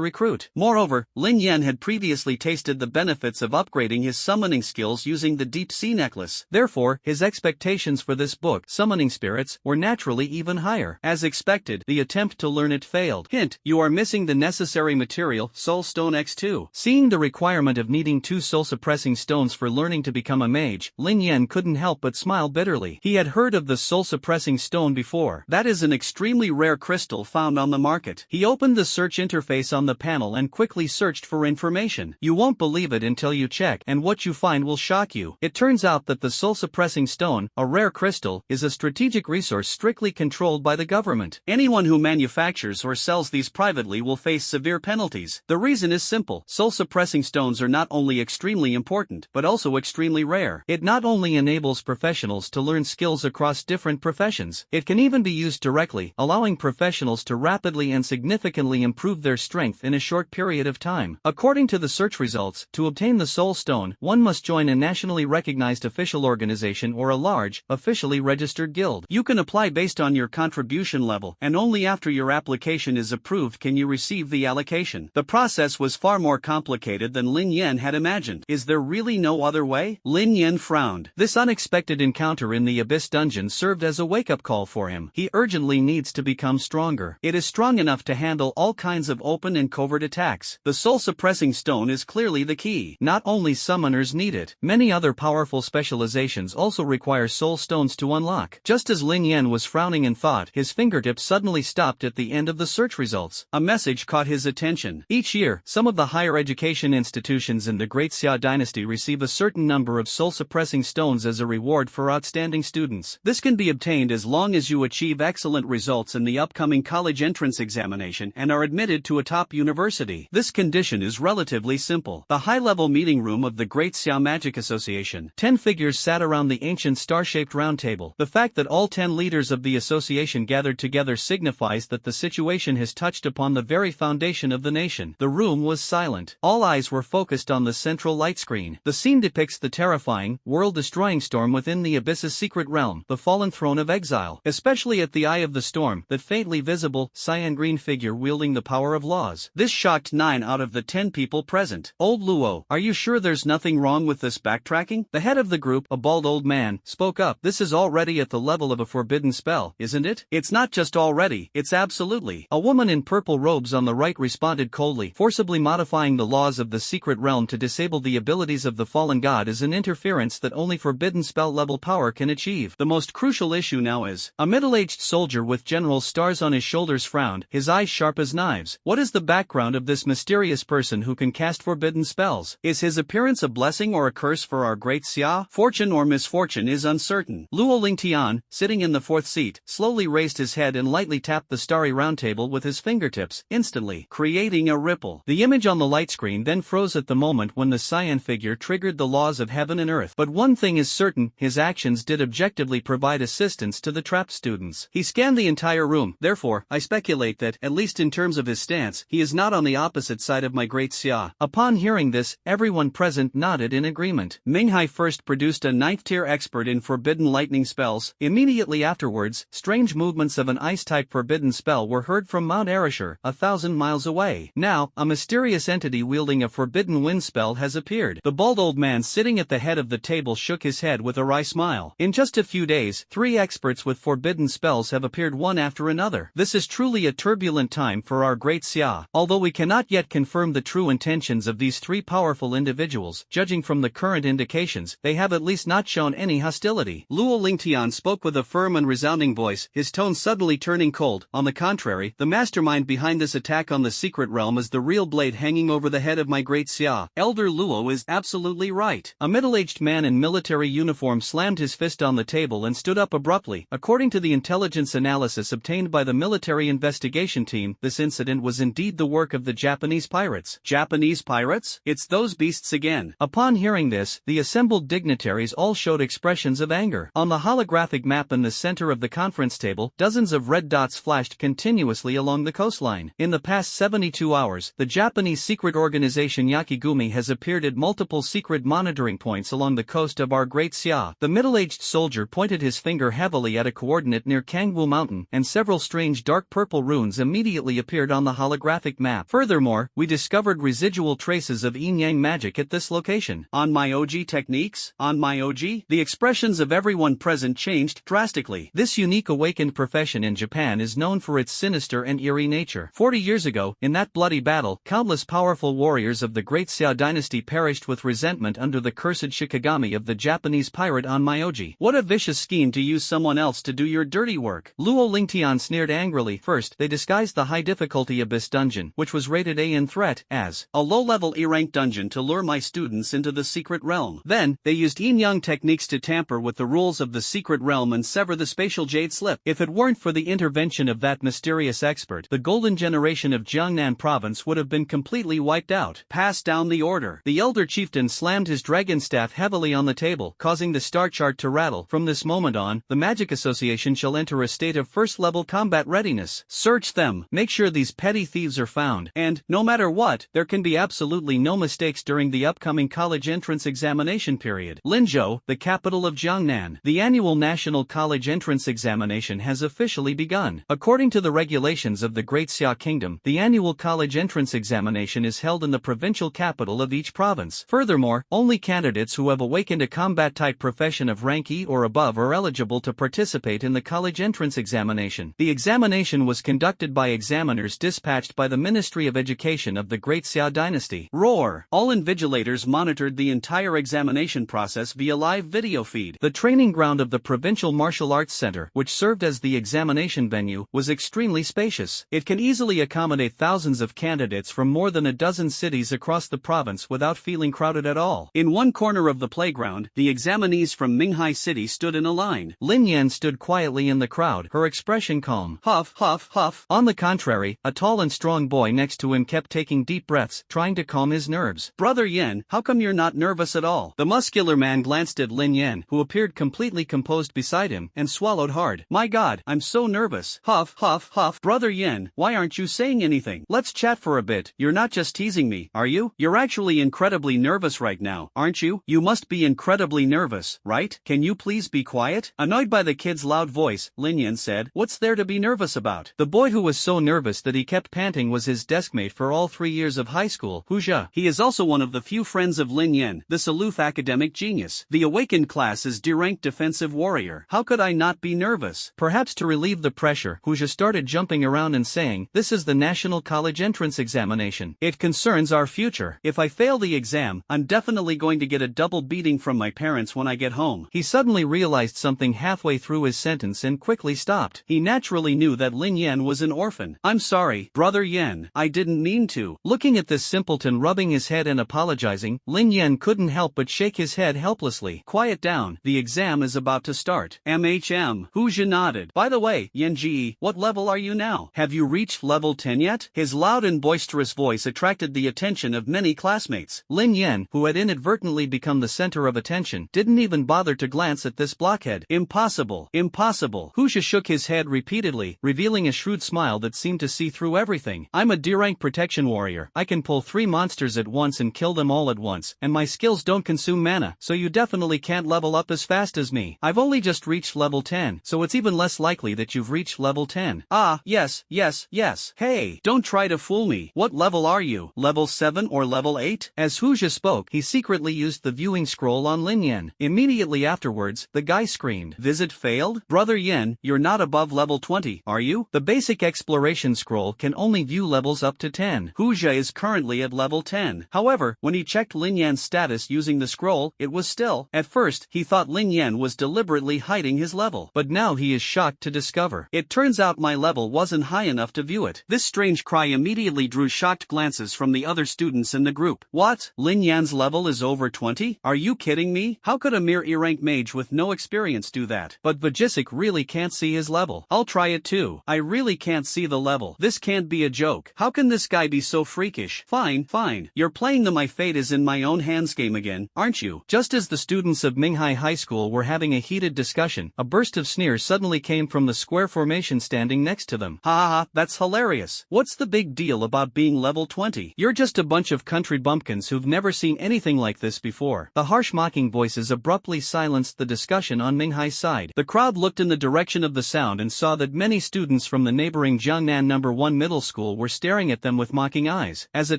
recruit. Moreover, Lin Yen had previously tasted the benefits of upgrading his summoning skills using the Deep Sea Necklace. Therefore, his expectations for this book, Summoning Spirits, were naturally even higher. As expected, the attempt to learn it failed. Hint: you are missing the necessary material, Soulstone X2. Seeing the requirement of needing 2 soul-suppressing stones for learning to become a mage, Lin Yen couldn't help but smile bitterly. He had heard of the soul-suppressing stone before. That is an extremely rare crystal found on the market. He opened the search interface on the panel and quickly searched for information. You won't believe it until you check, and what you find will shock you. It turns out that the soul-suppressing stone, a rare crystal, is a strategic resource strictly controlled by the government. Anyone who manufactures or sells these privately will face severe penalties. The reason is simple: soul-suppressing stones are not only extremely important, but also extremely rare. It not only enables professionals to learn skills across different professions, it can even be used directly, allowing professionals to rapidly and significantly improve their strength in a short period of time. According to the search results, to obtain the soul stone, one must join a nationally recognized official organization or a large, officially registered guild. You can apply based on your contribution level, and only after your application is approved can you receive the allocation. The process was far more complicated than Lin Yen had imagined. Is there really no other way? Lin Yen frowned. This unexpected encounter in the Abyss dungeon served as a wake-up call for him. He urgently needs to become stronger. It is strong enough to handle all kinds of open and covert attacks. The soul-suppressing stone is clearly the key. Not only summoners need it, many other powerful specializations also require soul stones to unlock. Just as Lin Yen was frowning in thought, his fingertips suddenly stopped at the end of the search results. A message caught his attention. Each year, some of the higher education institutions in the Great Xia dynasty receive a certain number of soul-suppressing stones as a reward for outstanding students. This can be obtained as long as you achieve excellent results in the upcoming college entrance examination and are admitted to a top university. This condition is relatively simple. The high-level meeting room of the Great Xia Magic Association. 10 figures sat around the ancient star-shaped round table. The fact that all 10 leaders of the association gathered together signifies that the situation has touched upon the very foundation of the nation. The room was silent. All eyes were focused on the central light screen. The scene depicts the terrifying, world-destroying storm within the Abyss's secret realm, the fallen throne of exile. Especially at the eye of the storm, that faintly visible, cyan-green figure wielding the power of laws. This shocked 9 out of the 10 people present. Old Luo, are you sure there's nothing wrong with this backtracking? The head of the group, a bald old man, spoke up. This is already at the level of a forbidden spell, isn't it? It's not just already, it's absolutely. A woman in purple robes on the right responded coldly. Forcibly modifying the laws of the secret realm to disable the abilities of the fallen god is an interference that only forbidden spell level power can achieve. The most crucial issue now is, a middle-aged soldier with general stars on his shoulders frowned, his eyes sharp as knives. What is the background of this mysterious person who can cast forbidden spells? Is his appearance a blessing or a curse for our Great Xia? Fortune or misfortune is uncertain. Luo Lingtian, sitting in the 4th seat, slowly raised his head and lightly tapped the starry round table with his fingertips, instantly creating a ripple. The image on the light screen then froze at the moment when the cyan figure triggered the laws of heaven and earth. But one thing is certain, his actions did objectively provide assistance to the trapped students. He scanned the entire room, therefore, I speculate that, at least in terms of his stance, he is not on the opposite side of my Great Xia. Upon hearing this, everyone present nodded in agreement. Minghai first produced a 9th-tier expert in forbidden lightning spells. Immediately afterwards, strange movements of an ice-type forbidden spell were heard from Mount Arashur, 1,000 miles away. Now, a mysterious entity wielding a forbidden wind spell has appeared. The bald old man sitting at the head of the table shook his head with a wry smile. In just a few days, 3 experts with forbidden spells have appeared one after another. This is truly a turbulent time for our Great Xia. Although we cannot yet confirm the true intentions of these 3 powerful individuals, judging from the current indications, they have at least not shown any hostility. Luo Lingtian spoke with a firm and resounding voice, his tone suddenly turning cold. On the contrary, the mastermind behind this attack on the secret realm is the real blade hanging over the head of my Great Xia. Elder Luo is absolutely right. A middle-aged man in military uniform slammed his fist on the table and stood up abruptly. According to the intelligence analysis obtained by the military investigation team, this incident was indeed the work of the Japanese pirates. Japanese pirates? It's those beasts again. Upon hearing this, the assembled dignitaries all showed expressions of anger. On the holographic map in the center of the conference table, dozens of red dots flashed continuously along the coastline. In the past 72 hours, the Japanese secret organization Yakigumi has appeared at multiple secret monitoring points along the coast of our Great Xia. The middle-aged soldier pointed his finger heavily at a coordinate near Kangwu Mountain, and several strange dark purple runes immediately appeared on the holographic map. Furthermore, we discovered residual traces of yin-yang magic at this location. On my OG techniques? On my OG? The expressions of everyone present changed drastically. This unique awakened profession in Japan is known for its sinister and eerie nature. 40 years ago, in that bloody battle, countless powerful warriors of the Great Xia dynasty perished with resentment under the cursed shikigami of the Japanese pirate on Myoji. What a vicious scheme to use someone else to do your dirty work. Luo Lingtian sneered angrily. First, they disguised the high-difficulty Abyss dungeon, which was rated A in threat, as a low-level E-rank dungeon to lure my students into the secret realm. Then, they used yin-yang techniques to tamper with the rules of the secret realm and sever the spatial jade slip. If it weren't for the intervention of that mysterious expert, the golden generation of Jiangnan province would have been completely wiped out. Pass down the order. The elder chieftain slammed his dragon staff heavily on the table, causing the star chart to rattle. From this moment on, the Magic Association shall enter a state of first-level combat readiness. Search them. Make sure these petty thieves are found. And, no matter what, there can be absolutely no mistakes during during the upcoming college entrance examination period. Linzhou, the capital of Jiangnan. The annual National College Entrance Examination has officially begun. According to the regulations of the Great Xia Kingdom, the annual college entrance examination is held in the provincial capital of each province. Furthermore, only candidates who have awakened a combat-type profession of rank E or above are eligible to participate in the college entrance examination. The examination was conducted by examiners dispatched by the Ministry of Education of the Great Xia Dynasty. Roar! All invigilators monitored the entire examination process via live video feed. The training ground of the Provincial Martial Arts Center, which served as the examination venue, was extremely spacious. It can easily accommodate thousands of candidates from more than a dozen cities across the province without feeling crowded at all. In one corner of the playground, the examinees from Minghai City stood in a line. Lin Yen stood quietly in the crowd, her expression calm. Huff, huff, huff. On the contrary, a tall and strong boy next to him kept taking deep breaths, trying to calm his nerves. Brother Yen, how come you're not nervous at all? The muscular man glanced at Lin Yen, who appeared completely composed beside him, and swallowed hard. My God, I'm so nervous. Huff, huff, huff. Brother Yen, why aren't you saying anything? Let's chat for a bit. You're not just teasing me, are you? You're actually incredibly nervous right now, aren't you? You must be incredibly nervous, right? Can you please be quiet? Annoyed by the kid's loud voice, Lin Yen said, what's there to be nervous about? The boy who was so nervous that he kept panting was his deskmate for all 3 years of high school, Hu Zhe. He is also one of the few friends of Lin Yen, this aloof academic genius. The Awakened class is D-ranked defensive warrior. How could I not be nervous? Perhaps to relieve the pressure, Hu Zhe started jumping around and saying, this is the National College Entrance Examination. It concerns our future. If I fail the exam, I'm definitely going to get a double beating from my parents when I get home. He suddenly realized something halfway through his sentence and quickly stopped. He naturally knew that Lin Yen was an orphan. I'm sorry, Brother Yen, I didn't mean to. Looking at this simpleton rubbing his head and apologizing, Lin Yen couldn't help but shake his head helplessly. Quiet down, the exam is about to start. Hu Zhe nodded. By the way, Yen Ji, what level are you now? Have you reached level 10 yet? His loud and boisterous voice attracted the attention of many classmates. Lin Yen, who had inadvertently become the center of attention, didn't even bother to glance at this blockhead. Impossible, impossible. Hu Zhe shook his head repeatedly, revealing a shrewd smile that seemed to see through everything. I'm a D-rank protection warrior. I can pull 3 monsters at once and kill them all at once, and my skills don't consume mana, so you definitely can't level up as fast as me. I've only just reached level 10, so it's even less likely that you've reached level 10. Ah, yes, yes, yes. Hey, don't try to fool me. What level are you? Level 7 or level 8? As Hu Zhe spoke, he secretly used the viewing scroll on Lin Yen. Immediately afterwards, the guy screamed, visit failed? Brother Yen, you're not above level 20, are you? The basic exploration scroll can only view levels up to 10. Hu Zhe is currently at level 10. However, when he checked Lin Yen's status using the scroll, it was still. At first, he thought Lin Yen was deliberately hiding his level, but now he is shocked to discover. It turns out my level wasn't high enough to view it. This strange cry immediately drew shocked glances from the other students in the group. What? Lin Yan's level is over 20? Are you kidding me? How could a mere E-rank mage with no experience do that? But Vajicic really can't see his level. I'll try it too. I really can't see the level. This can't be a joke. How can this guy be so freakish? Fine, fine. You're playing the my fate is in my own hands game again, aren't you? Just as the students of Minghai High School were having a heated discussion, a burst of sneers suddenly came from the square formation standing next to them. Ha ha ha, that's hilarious. What's the big deal about being level 20? You're just a bunch of country bumpkins who've never seen anything like this before. The harsh mocking voices abruptly silenced the discussion on Minghai's side. The crowd looked in the direction of the sound and saw that many students from the neighboring Jiangnan No. 1 middle school were staring at them with mocking eyes. As a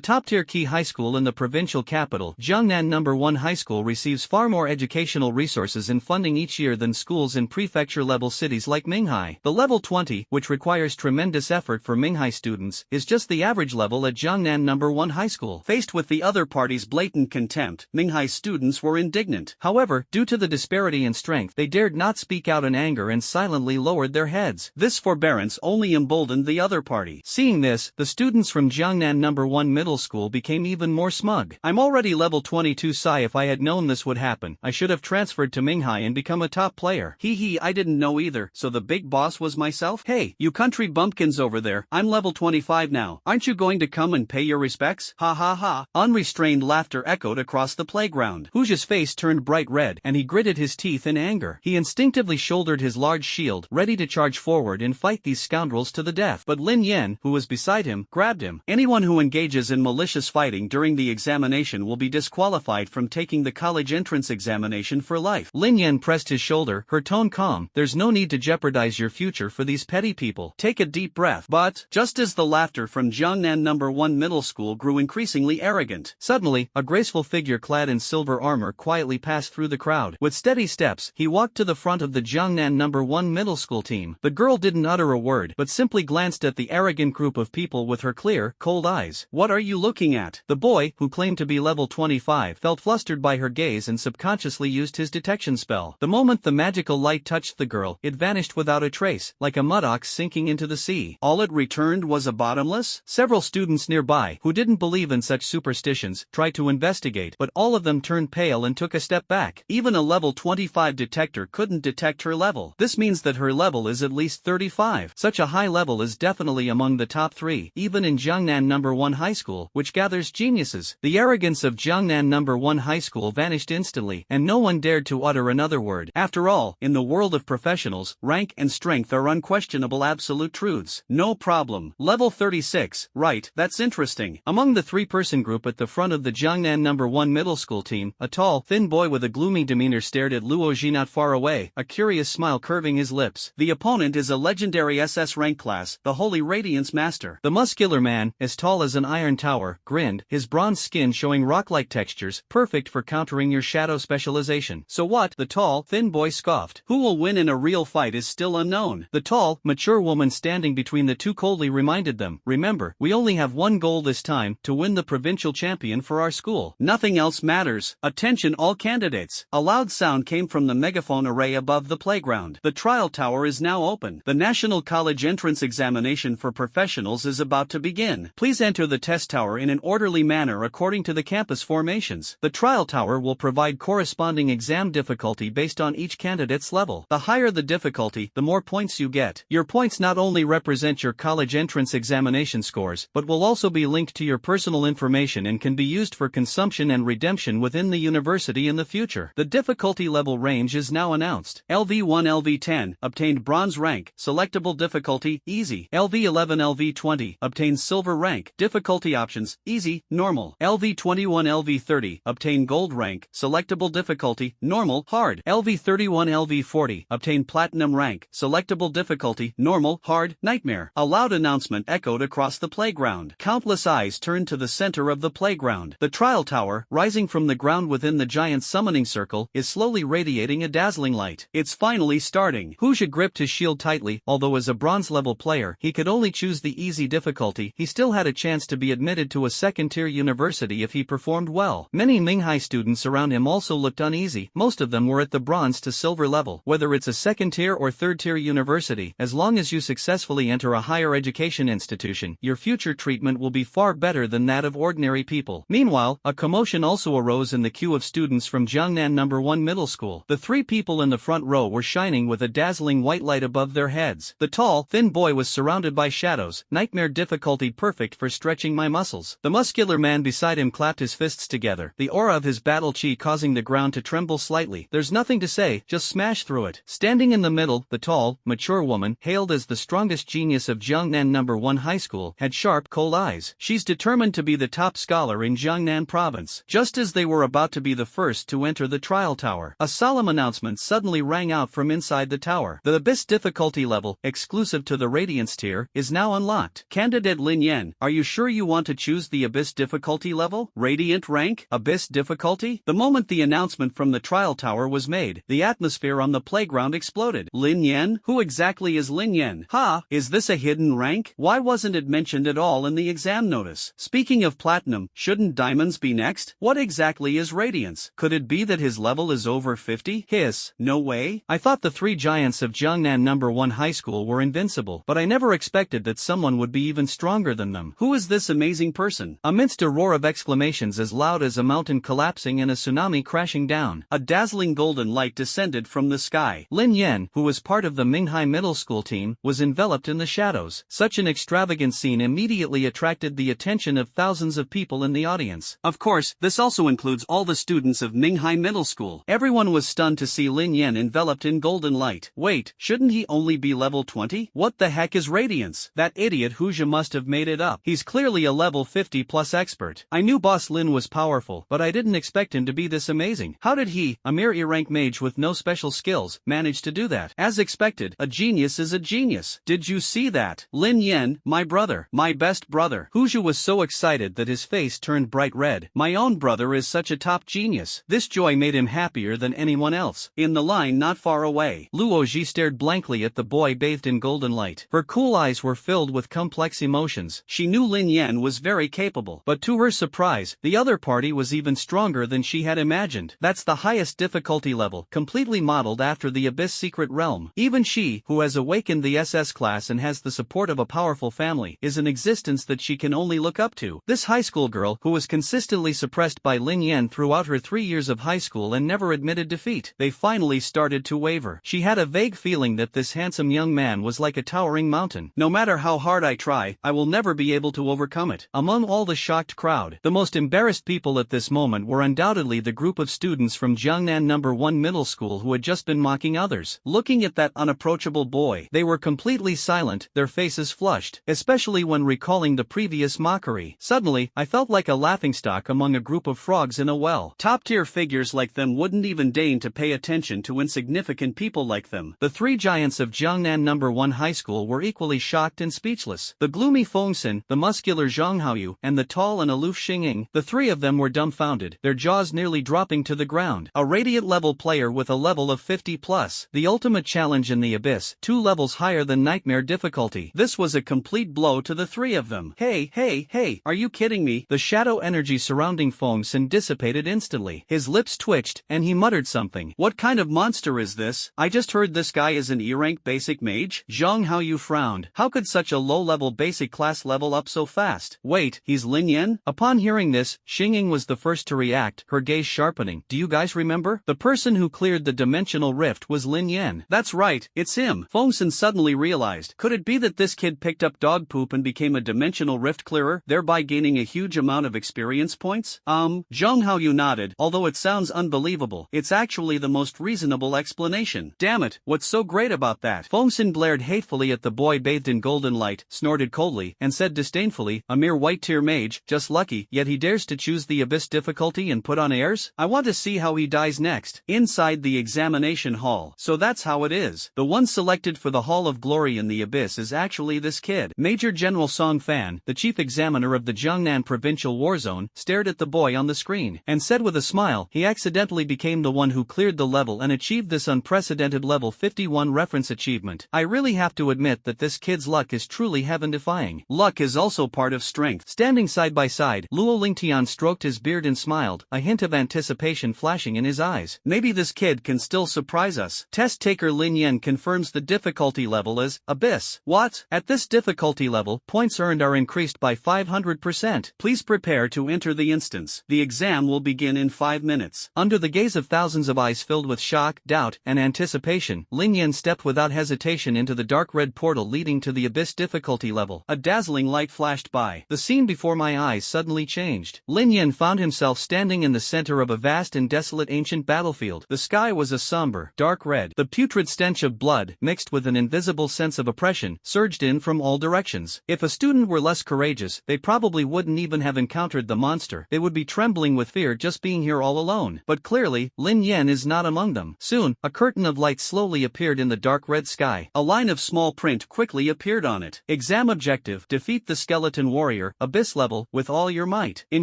top-tier key high school in the provincial capital, Jiangnan No. 1 High School receives far more educational resources and funding each year than schools in prefecture-level cities like Minghai. The level 20, which requires tremendous effort for Minghai students, is just the average level at Jiangnan No. 1 High School. Faced with the other party's blatant contempt, Minghai students were indignant. However, due to the disparity in strength, they dared not speak out in anger and silently lowered their heads. This forbearance only emboldened the other party. Seeing this, the students from Jiangnan No. 1 Middle School became even more smug. I'm already level 22 Sai. If I had known this would happen, I should have transferred to Minghai and become a top player. Hee, I didn't know either, so the big boss was myself? Hey, you country bumpkins over there, I'm level 25 now. Aren't you going to come and pay your respects? Ha ha ha. Unrestrained laughter echoed across the playground. Hu Zhe's face turned bright red, and he gritted his teeth in anger. He instinctively shouldered his large shield, ready to charge forward and fight these scoundrels to the death. But Lin Yen, who was beside him, grabbed him. Anyone who engages in malicious fighting during the examination will be disqualified from taking the college entrance examination for life. Lin Yen pressed his shoulder, her tone calm. There's no need to jeopardize your future for these petty people. Take a deep breath. But, just as the laughter from Jiangnan No. 1 Middle School grew increasingly arrogant, suddenly, a graceful figure clad in silver armor quietly passed through the crowd. With steady steps, he walked to the front of the Jiangnan No. 1 Middle School team. The girl didn't utter a word, but simply glanced at the arrogant group of people with her clear, cold eyes. What are you looking at? The boy, who claimed to be level 25, felt flustered by her gaze and subconsciously used his detection spell. The moment the magical light touched the girl, it vanished without a trace, like a mudox sinking into the sea. All it returned was a bottomless? Several students nearby, who didn't believe in such superstitions, tried to investigate, but all of them turned pale and took a step back. Even a level 25 detector couldn't detect her level. This means that her level is at least 35. Such a high level is definitely among the top 3, even in Jiangnan No. 1 High School, which gathers geniuses. The arrogance of Jiangnan No. 1 High School vanished instantly, and no one dared to utter another word. After all, in the world of professionals, rank and strength are unquestionable absolute truths. No problem. Level 36, right, that's interesting. Among the 3-person group at the front of the Jiangnan No. 1 Middle School team, a tall, thin boy with a gloomy demeanor stared at Luo Ji not far away, a curious smile curving his lips. The opponent is a legendary SS rank class, the Holy Radiance Master. The muscular man, as tall as an iron tower, grinned, his bronze skin showing rock-like textures, perfect for countering your shadow specialization. So what? The tall, thin boy scoffed. Who will win in a real fight is still unknown. The tall, mature woman standing between the two coldly reminded them, remember, we only have one goal this time, to win the provincial champion for our school. Nothing else matters. Attention all candidates. A loud sound came from the megaphone array above the playground. The trial tower is now open. The National College Entrance Examination for Professionals is about to begin. Please enter the test tower in an orderly manner according to the campus formations. The trial tower will provide corresponding exam difficulty based on each candidate's level. The higher the difficulty, the more points you get. Your points not only represent your college entrance examination scores, but will also be linked to your personal information and can be used for consumption and redemption within the university in the future. The difficulty level range is now announced. LV1 LV10, obtained bronze rank, selectable difficulty, easy. LV11 LV20, obtained silver rank, difficulty options, easy, normal. LV21 LV30, obtained gold rank, selectable difficulty, normal, hard. LV31 LV40, obtained platinum rank, selectable difficulty, normal, hard, nightmare. A loud announcement echoed across the playground. Countless eyes turned to the center of the playground. The trial tower, rising from the ground within the giant summoning circle, is slowly radiating a dazzling light. It's finally starting. Huja gripped his shield tightly, although as a bronze-level player, he could only choose the easy difficulty. He still had a chance to be admitted to a second-tier university if he performed well. Many Minghai students around him also looked uneasy. Most of them were at the bronze to silver level. Whether it's a second-tier or third-tier university, as long as you successfully enter a higher education institution, your future treatment will be far better than that of ordinary people. Meanwhile, a commotion also arose in the queue of students from Jiangnan No. 1 Middle School. The 3 people in the front row were shining with a dazzling white light above their heads. The tall, thin boy was surrounded by shadows, nightmare difficulty perfect for stretching my muscles. The muscular man beside him clapped his fists together, the aura of his battle chi causing the ground to tremble slightly. There's nothing to say, just smash through it. Standing in the middle, the tall, mature woman, hailed as the strongest genius of Jiangnan No. 1 High School, had sharp, cold eyes. She's determined to be the top scholar in Jiangnan province. Just as they were about to be the first to enter the trial tower, a solemn announcement suddenly rang out from inside the tower. The Abyss difficulty level, exclusive to the Radiance tier, is now unlocked. Candidate Lin Yen, are you sure you want to choose the Abyss difficulty level? Radiant rank? Abyss difficulty? The moment the announcement from the trial tower was made, the atmosphere on the playground exploded. Lin Yen? Who exactly is Lin Yen? Is this a hidden rank? Why wasn't it mentioned at all in the exam notice? Speaking of platinum, shouldn't diamonds be next? What exactly is Radiance? Could it be that his level is over 50? Hiss, no way. I thought the 3 giants of Jiangnan No. 1 High School were invincible, but I never expected that someone would be even stronger than them. Who is this amazing person? Amidst a roar of exclamations as loud as a mountain collapsing and a tsunami crashing down, a dazzling golden light descended from the sky. Lin Yen, who was part of the Minghai Middle School team, was enveloped in the shadows. Such an extravagant scene immediately attracted the attention of thousands of people in the audience. Of course, this also includes all the students of Minghai Middle School. Everyone was stunned to see Lin Yen enveloped in golden light. Wait, shouldn't he only be level 20? What the heck is Radiance? That idiot Huja must have made it up. He's clearly a level 50 plus expert. I knew Boss Lin was powerful, but I didn't expect him to be this amazing. How did he, a mere E-rank mage with no special skills, manage to do that? As expected, a genius is a genius. Did you see that? Lin Yen, my brother, my best brother. Huju was so excited that his face turned bright red. My own brother is such a top genius. This joy made him happier than anyone else. In the line not far away, Luoji stared blankly at the boy bathed in golden light. Her cool eyes were filled with complex emotions. She knew Lin Yen was very capable, but to her surprise, the other party was even stronger than she had imagined. That's the highest difficulty level, completely modeled after the Abyss Secret Realm. Even she, who has awakened the SS class and has the support of a powerful family, is an existence that she can only look up to. This high school girl, who was consistently suppressed by Lin Yen throughout her 3 years of high school and never admitted defeat, they finally started to waver. She had a vague feeling that this handsome young man was like a towering mountain. No matter how hard I try, I will never be able to overcome it. Among all the shocked crowd, the most embarrassed people at this moment were undoubtedly the group of students from Jiangnan No. 1 Middle School who had just been mocking others. Looking at that unapproachable boy, they were completely silent, their faces flushed, especially when recalling the previous mockery. Suddenly, I felt like a laughingstock among a group of frogs in a well. Top-tier figures like them wouldn't even deign to pay attention to insignificant people like them. The three giants of Jiangnan No. 1 High School were equally shocked and speechless. The gloomy Fengsin, the muscular Zhang Haoyu, and the tall and aloof Xingying, the three of them were dumbfounded, their jaws nearly dropping to the ground. A radiant-level player with a level of 50+. The ultimate challenge in the Abyss, 2 levels higher than Nightmare difficulty. This was a complete blow to the three of them. Hey, are you kidding me? The shadow energy surrounding Fengsin dissipated instantly. His lips twitched, and he muttered something. What kind of monster is this? I just heard this guy is an E-rank basic mage? Zhang Haoyu frowned. How could such a low-level basic class level up so fast? Wait, he's Lin Yen? Upon hearing this, Xingying was the first to react, her gaze sharpening. Do you guys remember? The person who cleared the dimensional rift was Lin Yen. That's right, it's him. Fengsin suddenly realized. Could it be that this kid picked up dog poop and became a dimensional rift clearer, thereby gaining a huge amount of experience points? Zhang Haoyu nodded. Although it sounds unbelievable, it's actually the most reasonable explanation. Damn it, what's so great about that? Fengsin glared hatefully at the boy bathed in golden light, snorted coldly, and said disdainfully, a mere white-tier mage, just lucky, yet he dares to choose the Abyss difficulty and put on airs? I want to see how he dies next. Inside the examination hall. So that's how it is. The one selected for the Hall of Glory in the Abyss is actually this kid. Major General Song Fan, the chief examiner of the Jiangnan Provincial War Zone, stared at the boy on the screen, and said with a smile, he accidentally became the one who cleared the level and achieved this unprecedented level 51 reference achievement. I really have to admit that this kid's luck is truly heaven-defying. Luck is also part of strength. Standing side by side, Luo Lingtian stroked his beard and smiled, a hint of anticipation flashing in his eyes. Maybe this kid can still surprise us. Test taker Lin Yen confirms the difficulty level as Abyss. What? At this difficulty level, points earned are increased by 500%. Please prepare to enter the instance. The exam will begin in 5 minutes. Under the gaze of thousands of eyes filled with shock, doubt, and anticipation, Lin Yen stepped without hesitation into the dark red portal leading to the Abyss difficulty level. A dazzling light flashed by. The scene before my eyes suddenly changed. Lin Yen found himself standing in the center of a vast and desolate ancient battlefield. The sky was a somber, dark red. The putrid stench of blood, mixed with an invisible sense of oppression, surged in from all directions. If a student were less courageous, they probably wouldn't even have encountered the monster. They would be trembling with fear just being here all alone. But clearly, Lin Yen is not among them. Soon, a curtain of light slowly appeared in the dark red sky. A line of small print quickly appeared on it. Exam objective: defeat the skeleton warrior, Abyss level, with all your might. In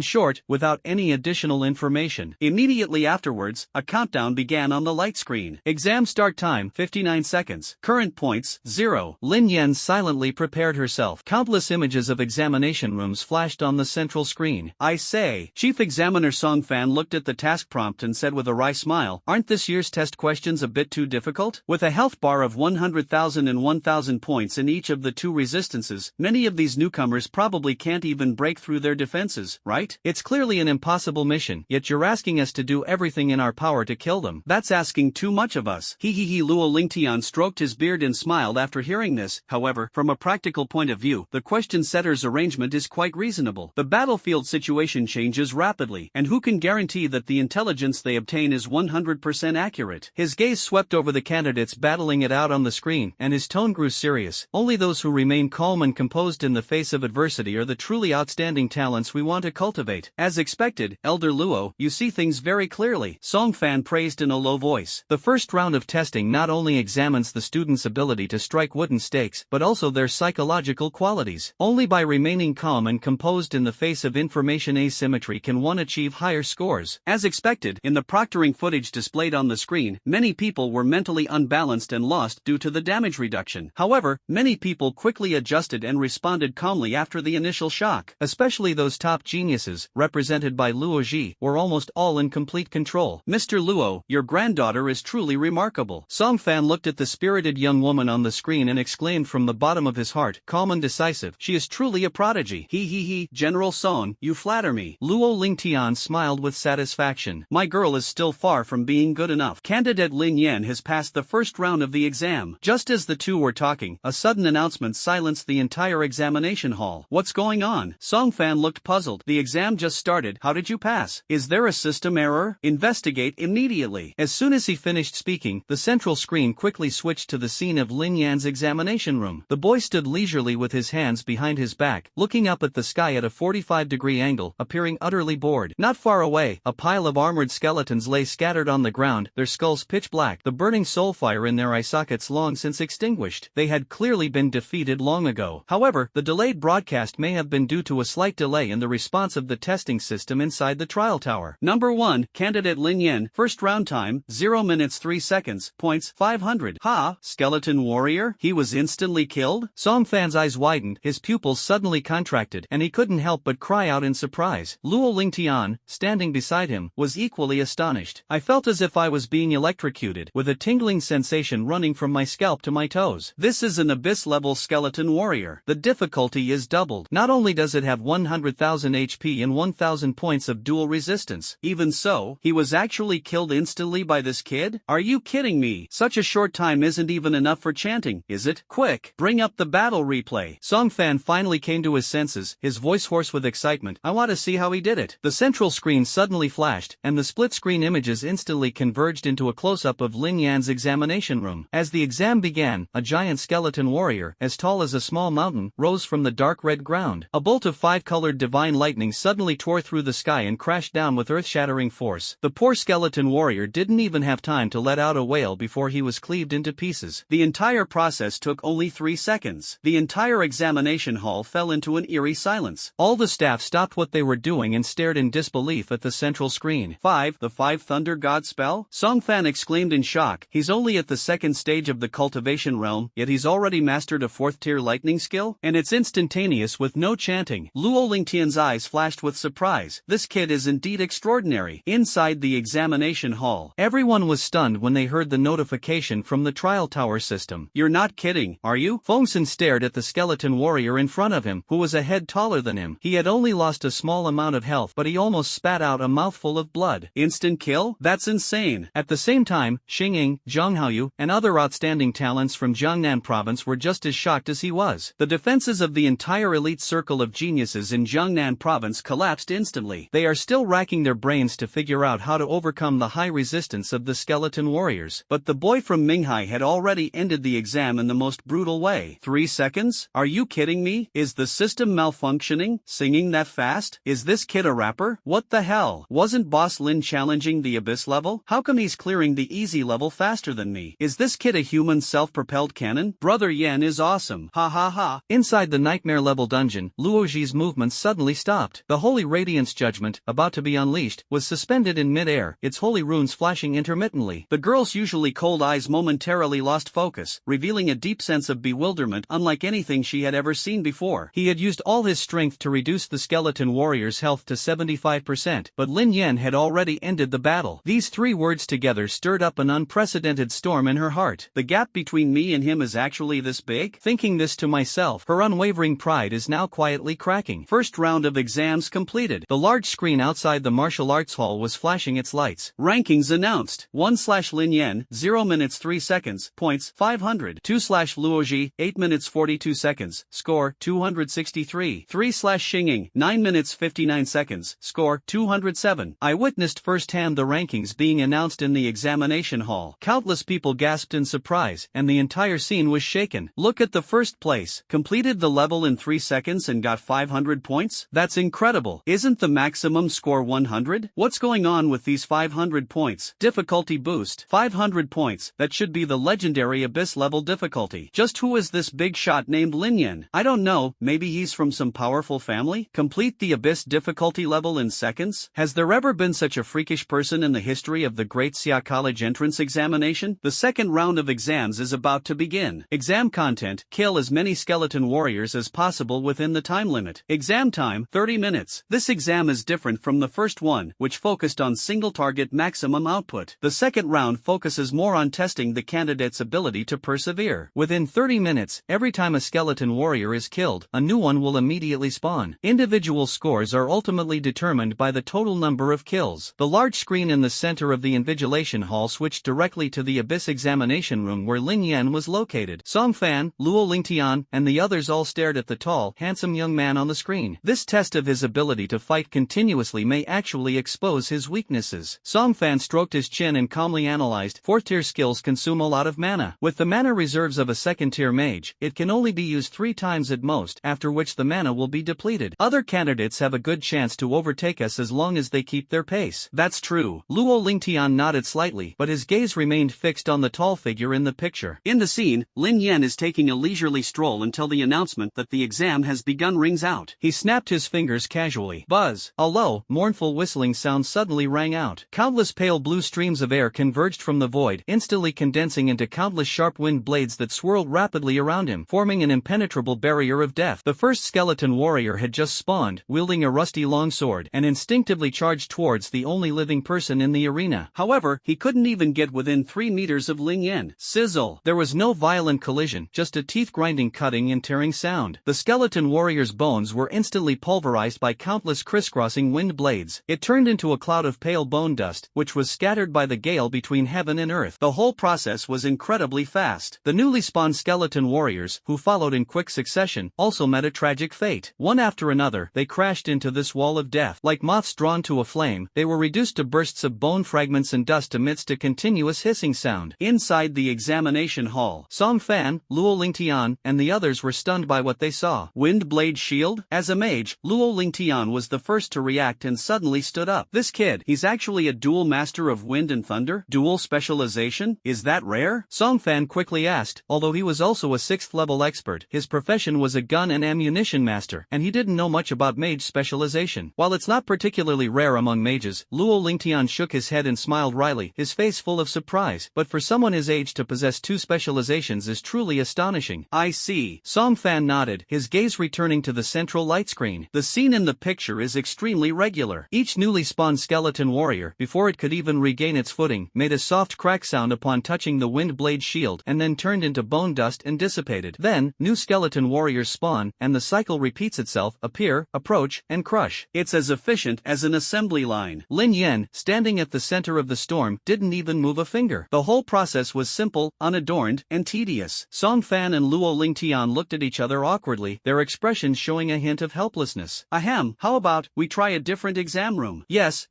short, without any additional information. Immediately afterwards, a countdown began on the light screen. Exam start time, 59 seconds. Current points, 0. Lin Yen silently prepared herself. Countless images of examination rooms flashed on the central screen. I say. Chief Examiner Song Fan looked at the task prompt and said with a wry smile, aren't this year's test questions a bit too difficult? With a health bar of 100,000 and 1,000 points in each of the 2 resistances, many of these newcomers probably can't even break through their defenses, right? It's clearly an impossible mission, yet you're asking us to do everything in our power to kill them. That's asking too much of us. Luo Lingtian stroked his beard and smiled after hearing this. However, from a practical point of view, the question setter's arrangement is quite reasonable. The battlefield situation changes rapidly, and who can guarantee that the intelligence they obtain is 100% accurate? His gaze swept over the candidates battling it out on the screen, and his tone grew serious. Only those who remain calm and composed in the face of adversity are the truly outstanding talents we we want to cultivate. As expected, Elder Luo, you see things very clearly, Song Fan praised in a low voice. The first round of testing not only examines the students' ability to strike wooden stakes but also their psychological qualities. Only by remaining calm and composed in the face of information asymmetry can one achieve higher scores. As expected, in the proctoring footage displayed on the screen, many people were mentally unbalanced and lost due to the damage reduction. However, many people quickly adjusted and responded calmly after the initial shock. Especially those top geniuses, represented by Luo Ji, were almost all in complete control. Mr. Luo, your granddaughter is truly remarkable. Song Fan looked at the spirited young woman on the screen and exclaimed from the bottom of his heart, calm and decisive, she is truly a prodigy. He, General Song, you flatter me. Luo Lingtian smiled with satisfaction. My girl is still far from being good enough. Candidate Lin Yen has passed the first round of the exam. Just as the two were talking, a sudden announcement silenced the entire examination hall. What's going on? Song Fan looked puzzled. The exam just started. How did you pass? Is there a system error? Investigate immediately. As soon as he finished speaking, the central screen quickly switched to the scene of Lin Yan's examination room. The boy stood leisurely with his hands behind his back, looking up at the sky at a 45-degree angle, appearing utterly bored. Not far away, a pile of armored skeletons lay scattered on the ground, their skulls pitch black, the burning soulfire in their eye sockets long since extinguished. They had clearly been defeated long ago. However, the delayed broadcast may have been due to a slight delay in the response of the testing system inside the trial tower. Number 1, Candidate Lin Yen, first round time, 0 minutes 3 seconds, points, 500. Ha, skeleton warrior? He was instantly killed? Song Fan's eyes widened, his pupils suddenly contracted, and he couldn't help but cry out in surprise. Luo Lingtian, standing beside him, was equally astonished. I felt as if I was being electrocuted, with a tingling sensation running from my scalp to my toes. This is an abyss-level skeleton warrior. The difficulty is doubled. Not only does it have 100,000 HP and 1,000 points of dual resistance, even so, he was actually killed instantly by this kid? Are you kidding me? Such a short time isn't even enough for chanting, is it? Quick, bring up the battle replay. Song Fan finally came to his senses, his voice hoarse with excitement. I want to see how he did it. The central screen suddenly flashed, and the split-screen images instantly converged into a close-up of Lin Yan's examination room. As the exam began, a giant skeleton warrior, as tall as a small mountain, rose from the dark red ground. A bolt of 5-colored divine lightning suddenly tore through the sky and crashed down with earth-shattering force. The poor skeleton warrior didn't even have time to let out a wail before he was cleaved into pieces. The entire process took only 3 seconds. The entire examination hall fell into an eerie silence. All the staff stopped what they were doing and stared in disbelief at the central screen. The 5 Thunder God spell? Song Fan exclaimed in shock. He's only at the second stage of the cultivation realm, yet he's already mastered a 4th-tier lightning skill? And it's instantaneous with no chanting. Luo Lingtian's eyes flashed with surprise. This kid is indeed extraordinary. Inside the examination hall, everyone was stunned when they heard the notification from the trial tower system. You're not kidding, are you? Fongson stared at the skeleton warrior in front of him, who was a head taller than him. He had only lost a small amount of health, but he almost spat out a mouthful of blood. Instant kill? That's insane. At the same time, Xingying, Zhang Haoyu, and other outstanding talents from Jiangnan province were just as shocked as he was. The defenses of the entire elite circle of geniuses in Jiangnan province collapsed instantly. They are still racking their brains to figure out how to overcome the high resistance of the skeleton warriors. But the boy from Minghai had already ended the exam in the most brutal way. 3 seconds? Are you kidding me? Is the system malfunctioning? Singing that fast? Is this kid a rapper? What the hell? Wasn't Boss Lin challenging the abyss level? How come he's clearing the easy level faster than me? Is this kid a human self-propelled cannon? Brother Yen is awesome. Ha ha ha. Inside the nightmare level dungeon, Luoji's movements suddenly stopped. The holy radiance judgment, about to be unleashed, was suspended in mid-air, its holy runes flashing intermittently. The girl's usually cold eyes momentarily lost focus, revealing a deep sense of bewilderment unlike anything she had ever seen before. He had used all his strength to reduce the skeleton warrior's health to 75%, but Lin Yen had already ended the battle. These 3 words together stirred up an unprecedented storm in her heart. The gap between me and him is actually this big? Thinking this to myself, her unwavering pride is now quietly cracking. First round of exams completed. The large screen outside the martial arts hall was flashing its lights. Rankings announced. 1/Lin Yen, 0 minutes 3 seconds, points, 500. 2/Luoji, 8 minutes 42 seconds, score, 263. 3/Xingying, 9 minutes 59 seconds, score, 207. I witnessed firsthand the rankings being announced in the examination hall. Countless people gasped in surprise, and the entire scene was shaken. Look at the first place. Completed the level in 3 seconds and got 500 points? That's incredible. Isn't the maximum score 100? What's going on with these 500 points? Difficulty boost. 500 points. That should be the legendary abyss level difficulty. Just who is this big shot named Lin Yen? I don't know, maybe he's from some powerful family? Complete the abyss difficulty level in seconds? Has there ever been such a freakish person in the history of the Great Xia College entrance examination? The second round of exams is about to begin. Exam content: kill as many skeleton warriors as possible within the time limit. Exam time: 30 minutes. This exam is different from the first one, which focused on single target maximum output. The second round focuses more on testing the candidate's ability to persevere. Within 30 minutes, every time a skeleton warrior is killed, a new one will immediately spawn. Individual scores are ultimately determined by the total number of kills. The large screen in the center of the invigilation hall switched directly to the abyss examination room where Lin Yen was located. Song Fan, Luo Lingtian, and the others all stared at the tall, handsome young man on the screen. This test of his ability to fight continuously may actually expose his weaknesses. Song Fan stroked his chin and calmly analyzed. 4th-tier skills consume a lot of mana. With the mana reserves of a 2nd-tier mage, it can only be used 3 times at most, after which the mana will be depleted. Other candidates have a good chance to overtake us as long as they keep their pace. That's true. Luo Lingtian nodded slightly, but his gaze remained fixed on the tall figure in the picture. In the scene, Lin Yen is taking a leisurely stroll until the announcement that the exam has begun rings out. He snapped his fingers casually. Buzz! A low, mournful whistling sound suddenly rang out. Countless pale blue streams of air converged from the void, instantly condensing into countless sharp wind blades that swirled rapidly around him, forming an impenetrable barrier of death. The first skeleton warrior had just spawned, wielding a rusty longsword, and instinctively charged towards the only living person in the arena. However, he couldn't even get within 3 meters of Lin Yen. Sizzle! There was no violent collision, just a teeth-grinding cutting and tearing sound. The skeleton warrior's bones were instantly pulverized by countless crisscrossing wind blades. It turned into a cloud of pale bone dust, which was scattered by the gale between heaven and earth. The whole process was incredibly fast. The newly spawned skeleton warriors, who followed in quick succession, also met a tragic fate. One after another, they crashed into this wall of death. Like moths drawn to a flame, they were reduced to bursts of bone fragments and dust amidst a continuous hissing sound. Inside the examination hall, Song Fan, Luo Lingtian, and the others were stunned by what they saw. Wind blade shield? As a mage, Luo Lingtian was the first to react and suddenly stood up. This kid, he's actually a dual master of wind and thunder? Dual specialization? Is that rare? Song Fan quickly asked. Although he was also a 6th level expert, his profession was a gun and ammunition master, and he didn't know much about mage specialization. While it's not particularly rare among mages, Luo Lingtian shook his head and smiled wryly, his face full of surprise. But for someone his age to possess 2 specializations is truly astonishing. I see. Song Fan nodded, his gaze returning to the central light screen. The scene in the picture is extremely regular. Each newly spawned skeleton warrior, before it could even regain its footing, made a soft crack sound upon touching the wind blade shield and then turned into bone dust and dissipated. Then, new skeleton warriors spawn, and the cycle repeats itself: appear, approach, and crush. It's as efficient as an assembly line. Lin Yen, standing at the center of the storm, didn't even move a finger. The whole process was simple, unadorned, and tedious. Song Fan and Luo Lingtian looked at each other awkwardly, their expressions showing a hint of helplessness. Ahem, how about we try a different exam room? Yes,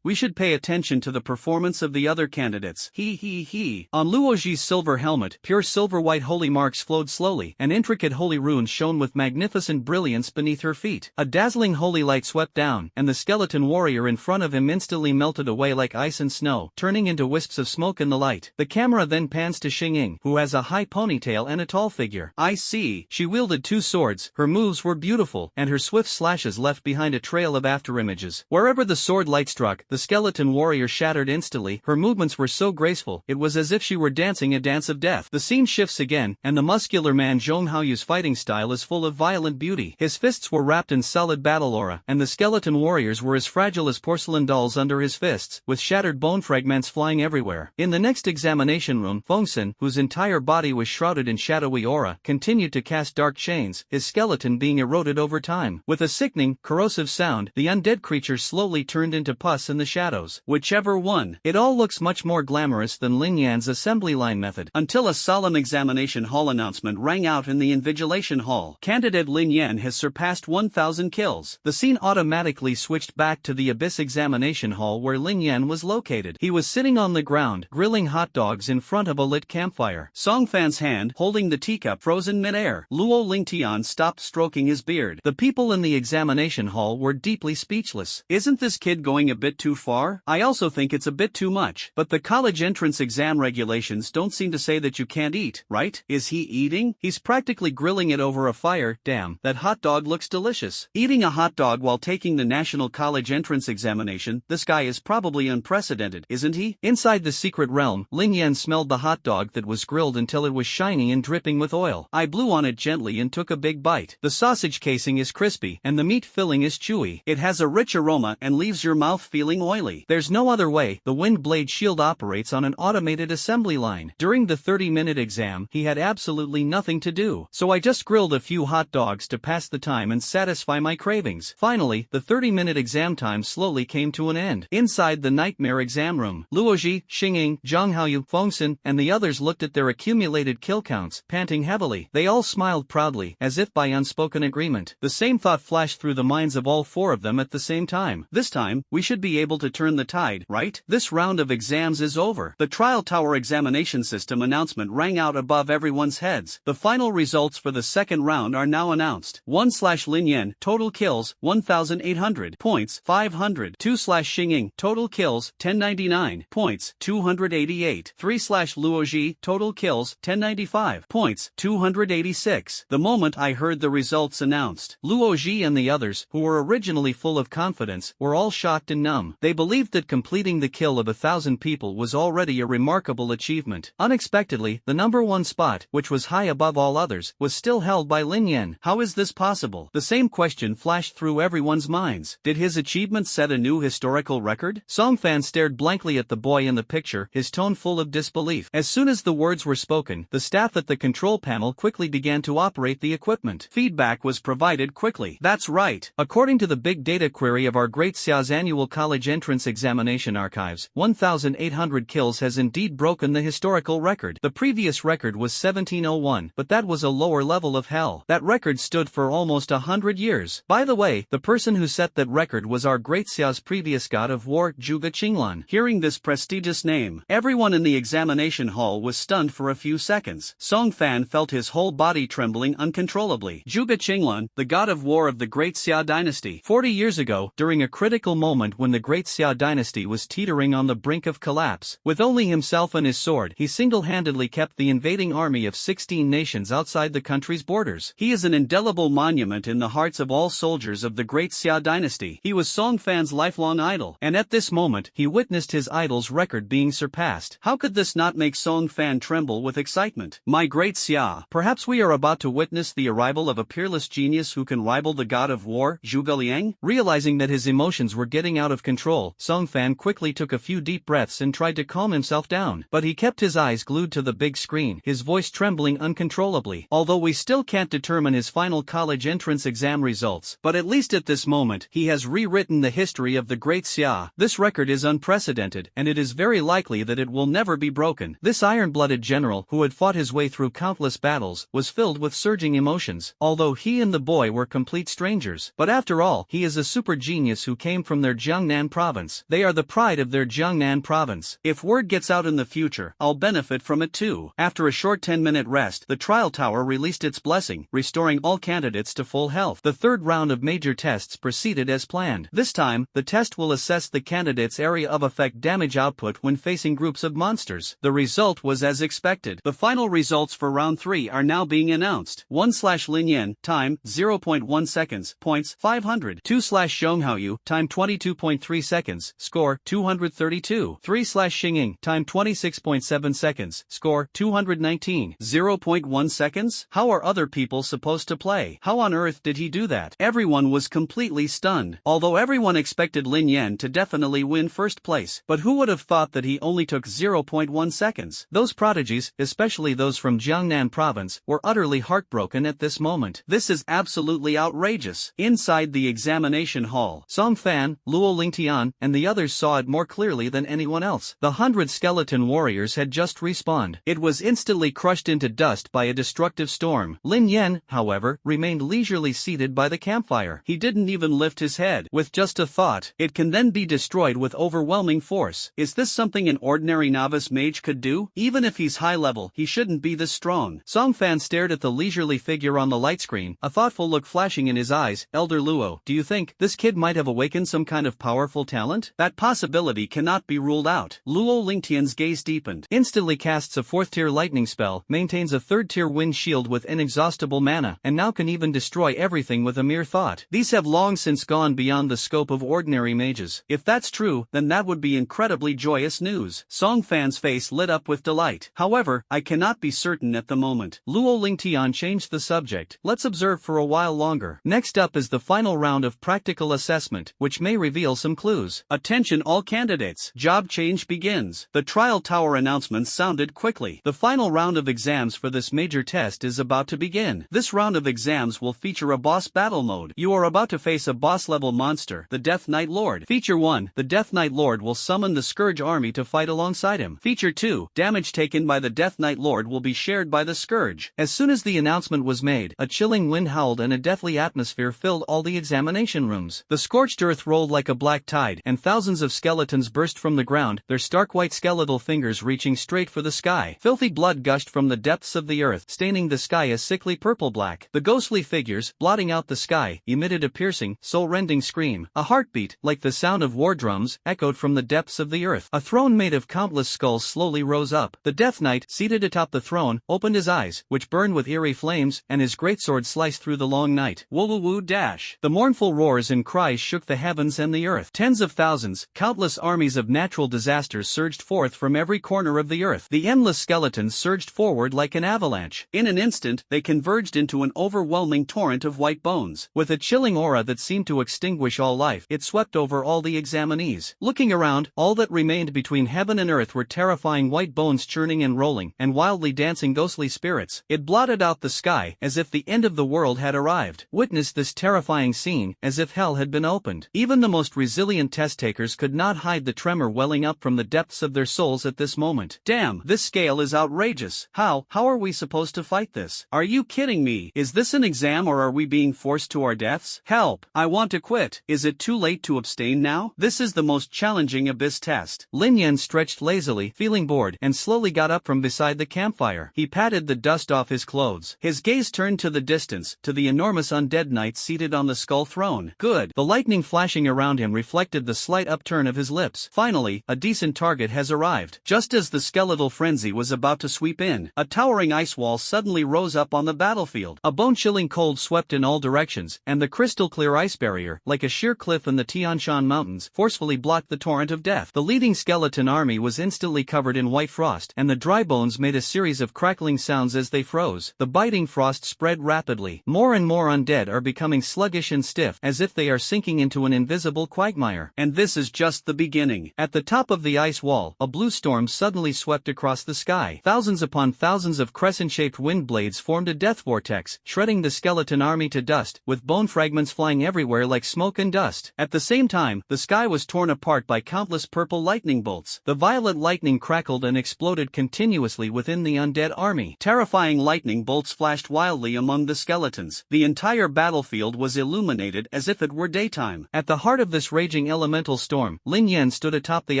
we should pay attention to the performance of the other candidates. He. On Luoji's silver helmet, pure silver-white holy marks flowed slowly, and intricate holy runes shone with magnificent brilliance beneath her feet. A dazzling holy light swept down, and the skeleton warrior in front of him instantly melted away like ice and snow, turning into wisps of smoke in the light. The camera then pans to Xing, who has a high ponytail and a tall figure. I see. She wielded 2 swords, her moves were beautiful, and her swift slashes left behind a trail of afterimages. Wherever the sword light struck, the skeleton warrior shattered instantly. Her movements were so graceful, it was as if she were dancing a dance of death. The scene shifts again, and the muscular man Zhong Haoyu's fighting style is full of violent beauty. His fists were wrapped in solid battle aura, and the skeleton warriors were as fragile as porcelain dolls under his fists, with shattered bone fragments flying everywhere. In the next examination room, Fengsen, whose entire body was shrouded in shadowy aura, continued to cast dark chains, his skeleton being eroded over time. With a sickening, corrosive sound, the undead creature slowly turned into pus in the shadows. Whichever one. It all looks much more glamorous than Lin Yan's assembly line method. Until a solemn examination hall announcement rang out in the invigilation hall. Candidate Lin Yen has surpassed 1,000 kills. The scene automatically switched back to the abyss examination hall where Lin Yen was located. He was sitting on the ground, grilling hot dogs in front of a lit campfire. Song Fan's hand, holding the teacup, frozen midair. Luo Lingtian stopped stroking his beard. The people in the the examination hall were deeply speechless. Isn't this kid going a bit too far? I also think it's a bit too much. But the college entrance exam regulations don't seem to say that you can't eat, right? Is he eating? He's practically grilling it over a fire. Damn, that hot dog looks delicious. Eating a hot dog while taking the national college entrance examination, this guy is probably unprecedented, isn't he? Inside the secret realm, Lin Yen smelled the hot dog that was grilled until it was shiny and dripping with oil. I blew on it gently and took a big bite. The sausage casing is crispy and the meat filling is chewy. It has a rich aroma and leaves your mouth feeling oily. There's no other way. The wind blade shield operates on an automated assembly line. During the 30-minute exam, he had absolutely nothing to do, so I just grilled a few hot dogs to pass the time and satisfy my cravings. Finally, the 30-minute exam time slowly came to an end. Inside the nightmare exam room, Luoji, Xingying, Zhang Haoyu, Fengxin, and the others looked at their accumulated kill counts, panting heavily. They all smiled proudly, as if by unspoken agreement. The same thought flashed through the minds of all four of them at the same time. This time, we should be able to turn the tide, right? This round of exams is over. The trial tower examination system announcement rang out above everyone's heads. The final results for the second round are now announced. 1/Lin Yen, total kills, 1,800 points, 500. 2/Xingying, total kills, 1099 points, 288. 3/Luoji, total kills, 1095 points, 286. The moment I heard the results announced, Luoji and the others, who were originally full of confidence, were all shocked and numb. They believed that completing the kill of 1,000 people was already a remarkable achievement. Unexpectedly, the number one spot, which was high above all others, was still held by Lin Yen. How is this possible? The same question flashed through everyone's minds. Did his achievement set a new historical record? Songfan stared blankly at the boy in the picture, his tone full of disbelief. As soon as the words were spoken, the staff at the control panel quickly began to operate the equipment. Feedback was provided quickly. That's right. According to the big data query of our Great Xia's annual college entrance examination archives, 1,800 kills has indeed broken the historical record. The previous record was 1701, but that was a lower level of hell. That record stood for almost 100 years. By the way, the person who set that record was our Great Xia's previous god of war, Zhuge Qinglan. Hearing this prestigious name, everyone in the examination hall was stunned for a few seconds. Songfan felt his whole body trembling uncontrollably. Zhuge Qinglan, the god of war of the Great Xia dynasty. 40 years ago, during a critical moment when the Great Xia dynasty was teetering on the brink of collapse, with only himself and his sword, he single-handedly kept the invading army of 16 nations outside the country's borders. He is an indelible monument in the hearts of all soldiers of the Great Xia dynasty. He was Songfan's lifelong idol, and at this moment, he witnessed his idol's record being surpassed. How could this not make Songfan tremble with excitement? My Great Xia, perhaps we are about to witness the arrival of a peerless genius who can rival the god of war, Zhuge Liang? Realizing that his emotions were getting out of control, Songfan quickly took a few deep breaths and tried to calm himself down. But he kept his eyes glued to the big screen, his voice trembling uncontrollably. Although we still can't determine his final college entrance exam results, but at least at this moment, he has rewritten the history of the Great Xia. This record is unprecedented, and it is very likely that it will never be broken. This iron-blooded general, who had fought his way through countless battles, was filled with surging emotions, although he and the boy were complete strangers. But after all, he is a super genius who came from their Jiangnan province. They are the pride of their Jiangnan province. If word gets out in the future, I'll benefit from it too. After a short 10-minute rest, the trial tower released its blessing, restoring all candidates to full health. The third round of major tests proceeded as planned. This time, the test will assess the candidate's area of effect damage output when facing groups of monsters. The result was as expected. The final results for round 3 are now being announced. 1/Lin Yen, time, 0.1 seconds, points, 500. 2/Zhonghaoyu, time 22.3 seconds, score, 232. 3/Xingying, time 26.7 seconds, score, 219. 0.1 seconds? How are other people supposed to play? How on earth did he do that? Everyone was completely stunned. Although everyone expected Lin Yen to definitely win first place, but who would have thought that he only took 0.1 seconds? Those prodigies, especially those from Jiangnan province, were utterly heartbroken at this moment. This is absolutely outrageous. Inside the examination hall, Songfan, Luo Lingtian, and the others saw it more clearly than anyone else. The 100 skeleton warriors had just respawned. It was instantly crushed into dust by a destructive storm. Lin Yen, however, remained leisurely seated by the campfire. He didn't even lift his head. With just a thought, it can then be destroyed with overwhelming force. Is this something an ordinary novice mage could do? Even if he's high level, he shouldn't be this strong. Songfan stared at the leisurely figure on the light screen, a thoughtful look flashing flashing in his eyes. Elder Luo, do you think this kid might have awakened some kind of powerful talent? That possibility cannot be ruled out. Luo Lingtian's gaze deepened. Instantly casts a 4th-tier lightning spell, maintains a 3rd-tier wind shield with inexhaustible mana, and now can even destroy everything with a mere thought. These have long since gone beyond the scope of ordinary mages. If that's true, then that would be incredibly joyous news. Song Fan's face lit up with delight. However, I cannot be certain at the moment. Luo Lingtian changed the subject. Let's observe for a while longer. Next up is the final round of practical assessment, which may reveal some clues. Attention all candidates. Job change begins. The trial tower announcements sounded quickly. The final round of exams for this major test is about to begin. This round of exams will feature a boss battle mode. You are about to face a boss-level monster, the Death Knight Lord. Feature 1. The Death Knight Lord will summon the Scourge army to fight alongside him. Feature 2. Damage taken by the Death Knight Lord will be shared by the Scourge. As soon as the announcement was made, a chilling wind howled and a deathly atmosphere filled all the examination rooms. The scorched earth rolled like a black tide, and thousands of skeletons burst from the ground, their stark white skeletal fingers reaching straight for the sky. Filthy blood gushed from the depths of the earth, staining the sky a sickly purple-black. The ghostly figures, blotting out the sky, emitted a piercing, soul-rending scream. A heartbeat, like the sound of war drums, echoed from the depths of the earth. A throne made of countless skulls slowly rose up. The Death Knight, seated atop the throne, opened his eyes, which burned with eerie flames, and his greatsword sliced through the long night. Woo-woo-woo dash. The mournful roars and cries shook the heavens and the earth. Tens of thousands, countless armies of natural disasters surged forth from every corner of the earth. The endless skeletons surged forward like an avalanche. In an instant, they converged into an overwhelming torrent of white bones. With a chilling aura that seemed to extinguish all life, it swept over all the examinees. Looking around, all that remained between heaven and earth were terrifying white bones churning and rolling, and wildly dancing ghostly spirits. It blotted out the sky, as if the end of the world had arrived. Witness this terrifying scene, as if hell had been opened. Even the most resilient test-takers could not hide the tremor welling up from the depths of their souls at this moment. Damn, this scale is outrageous. How are we supposed to fight this? Are you kidding me? Is this an exam or are we being forced to our deaths? Help! I want to quit. Is it too late to abstain now? This is the most challenging abyss test. Lin Yen stretched lazily, feeling bored, and slowly got up from beside the campfire. He patted the dust off his clothes. His gaze turned to the distance, to the enormous undead knight seated on the skull throne. Good. The lightning flashing around him reflected the slight upturn of his lips. Finally, a decent target has arrived. Just as the skeletal frenzy was about to sweep in, a towering ice wall suddenly rose up on the battlefield. A bone-chilling cold swept in all directions, and the crystal-clear ice barrier, like a sheer cliff in the Tian Shan Mountains, forcefully blocked the torrent of death. The leading skeleton army was instantly covered in white frost, and the dry bones made a series of crackling sounds as they froze. The biting frost spread rapidly. More and more undead are becoming sluggish and stiff, as if they are sinking into an invisible quagmire. And this is just the beginning. At the top of the ice wall, a blue storm suddenly swept across the sky. Thousands upon thousands of crescent-shaped wind blades formed a death vortex, shredding the skeleton army to dust, with bone fragments flying everywhere like smoke and dust. At the same time, the sky was torn apart by countless purple lightning bolts. The violet lightning crackled and exploded continuously within the undead army. Terrifying lightning bolts flashed wildly among the skeletons. The entire battlefield was illuminated as if it were daytime. At the heart of this raging elemental storm, Lin Yen stood atop the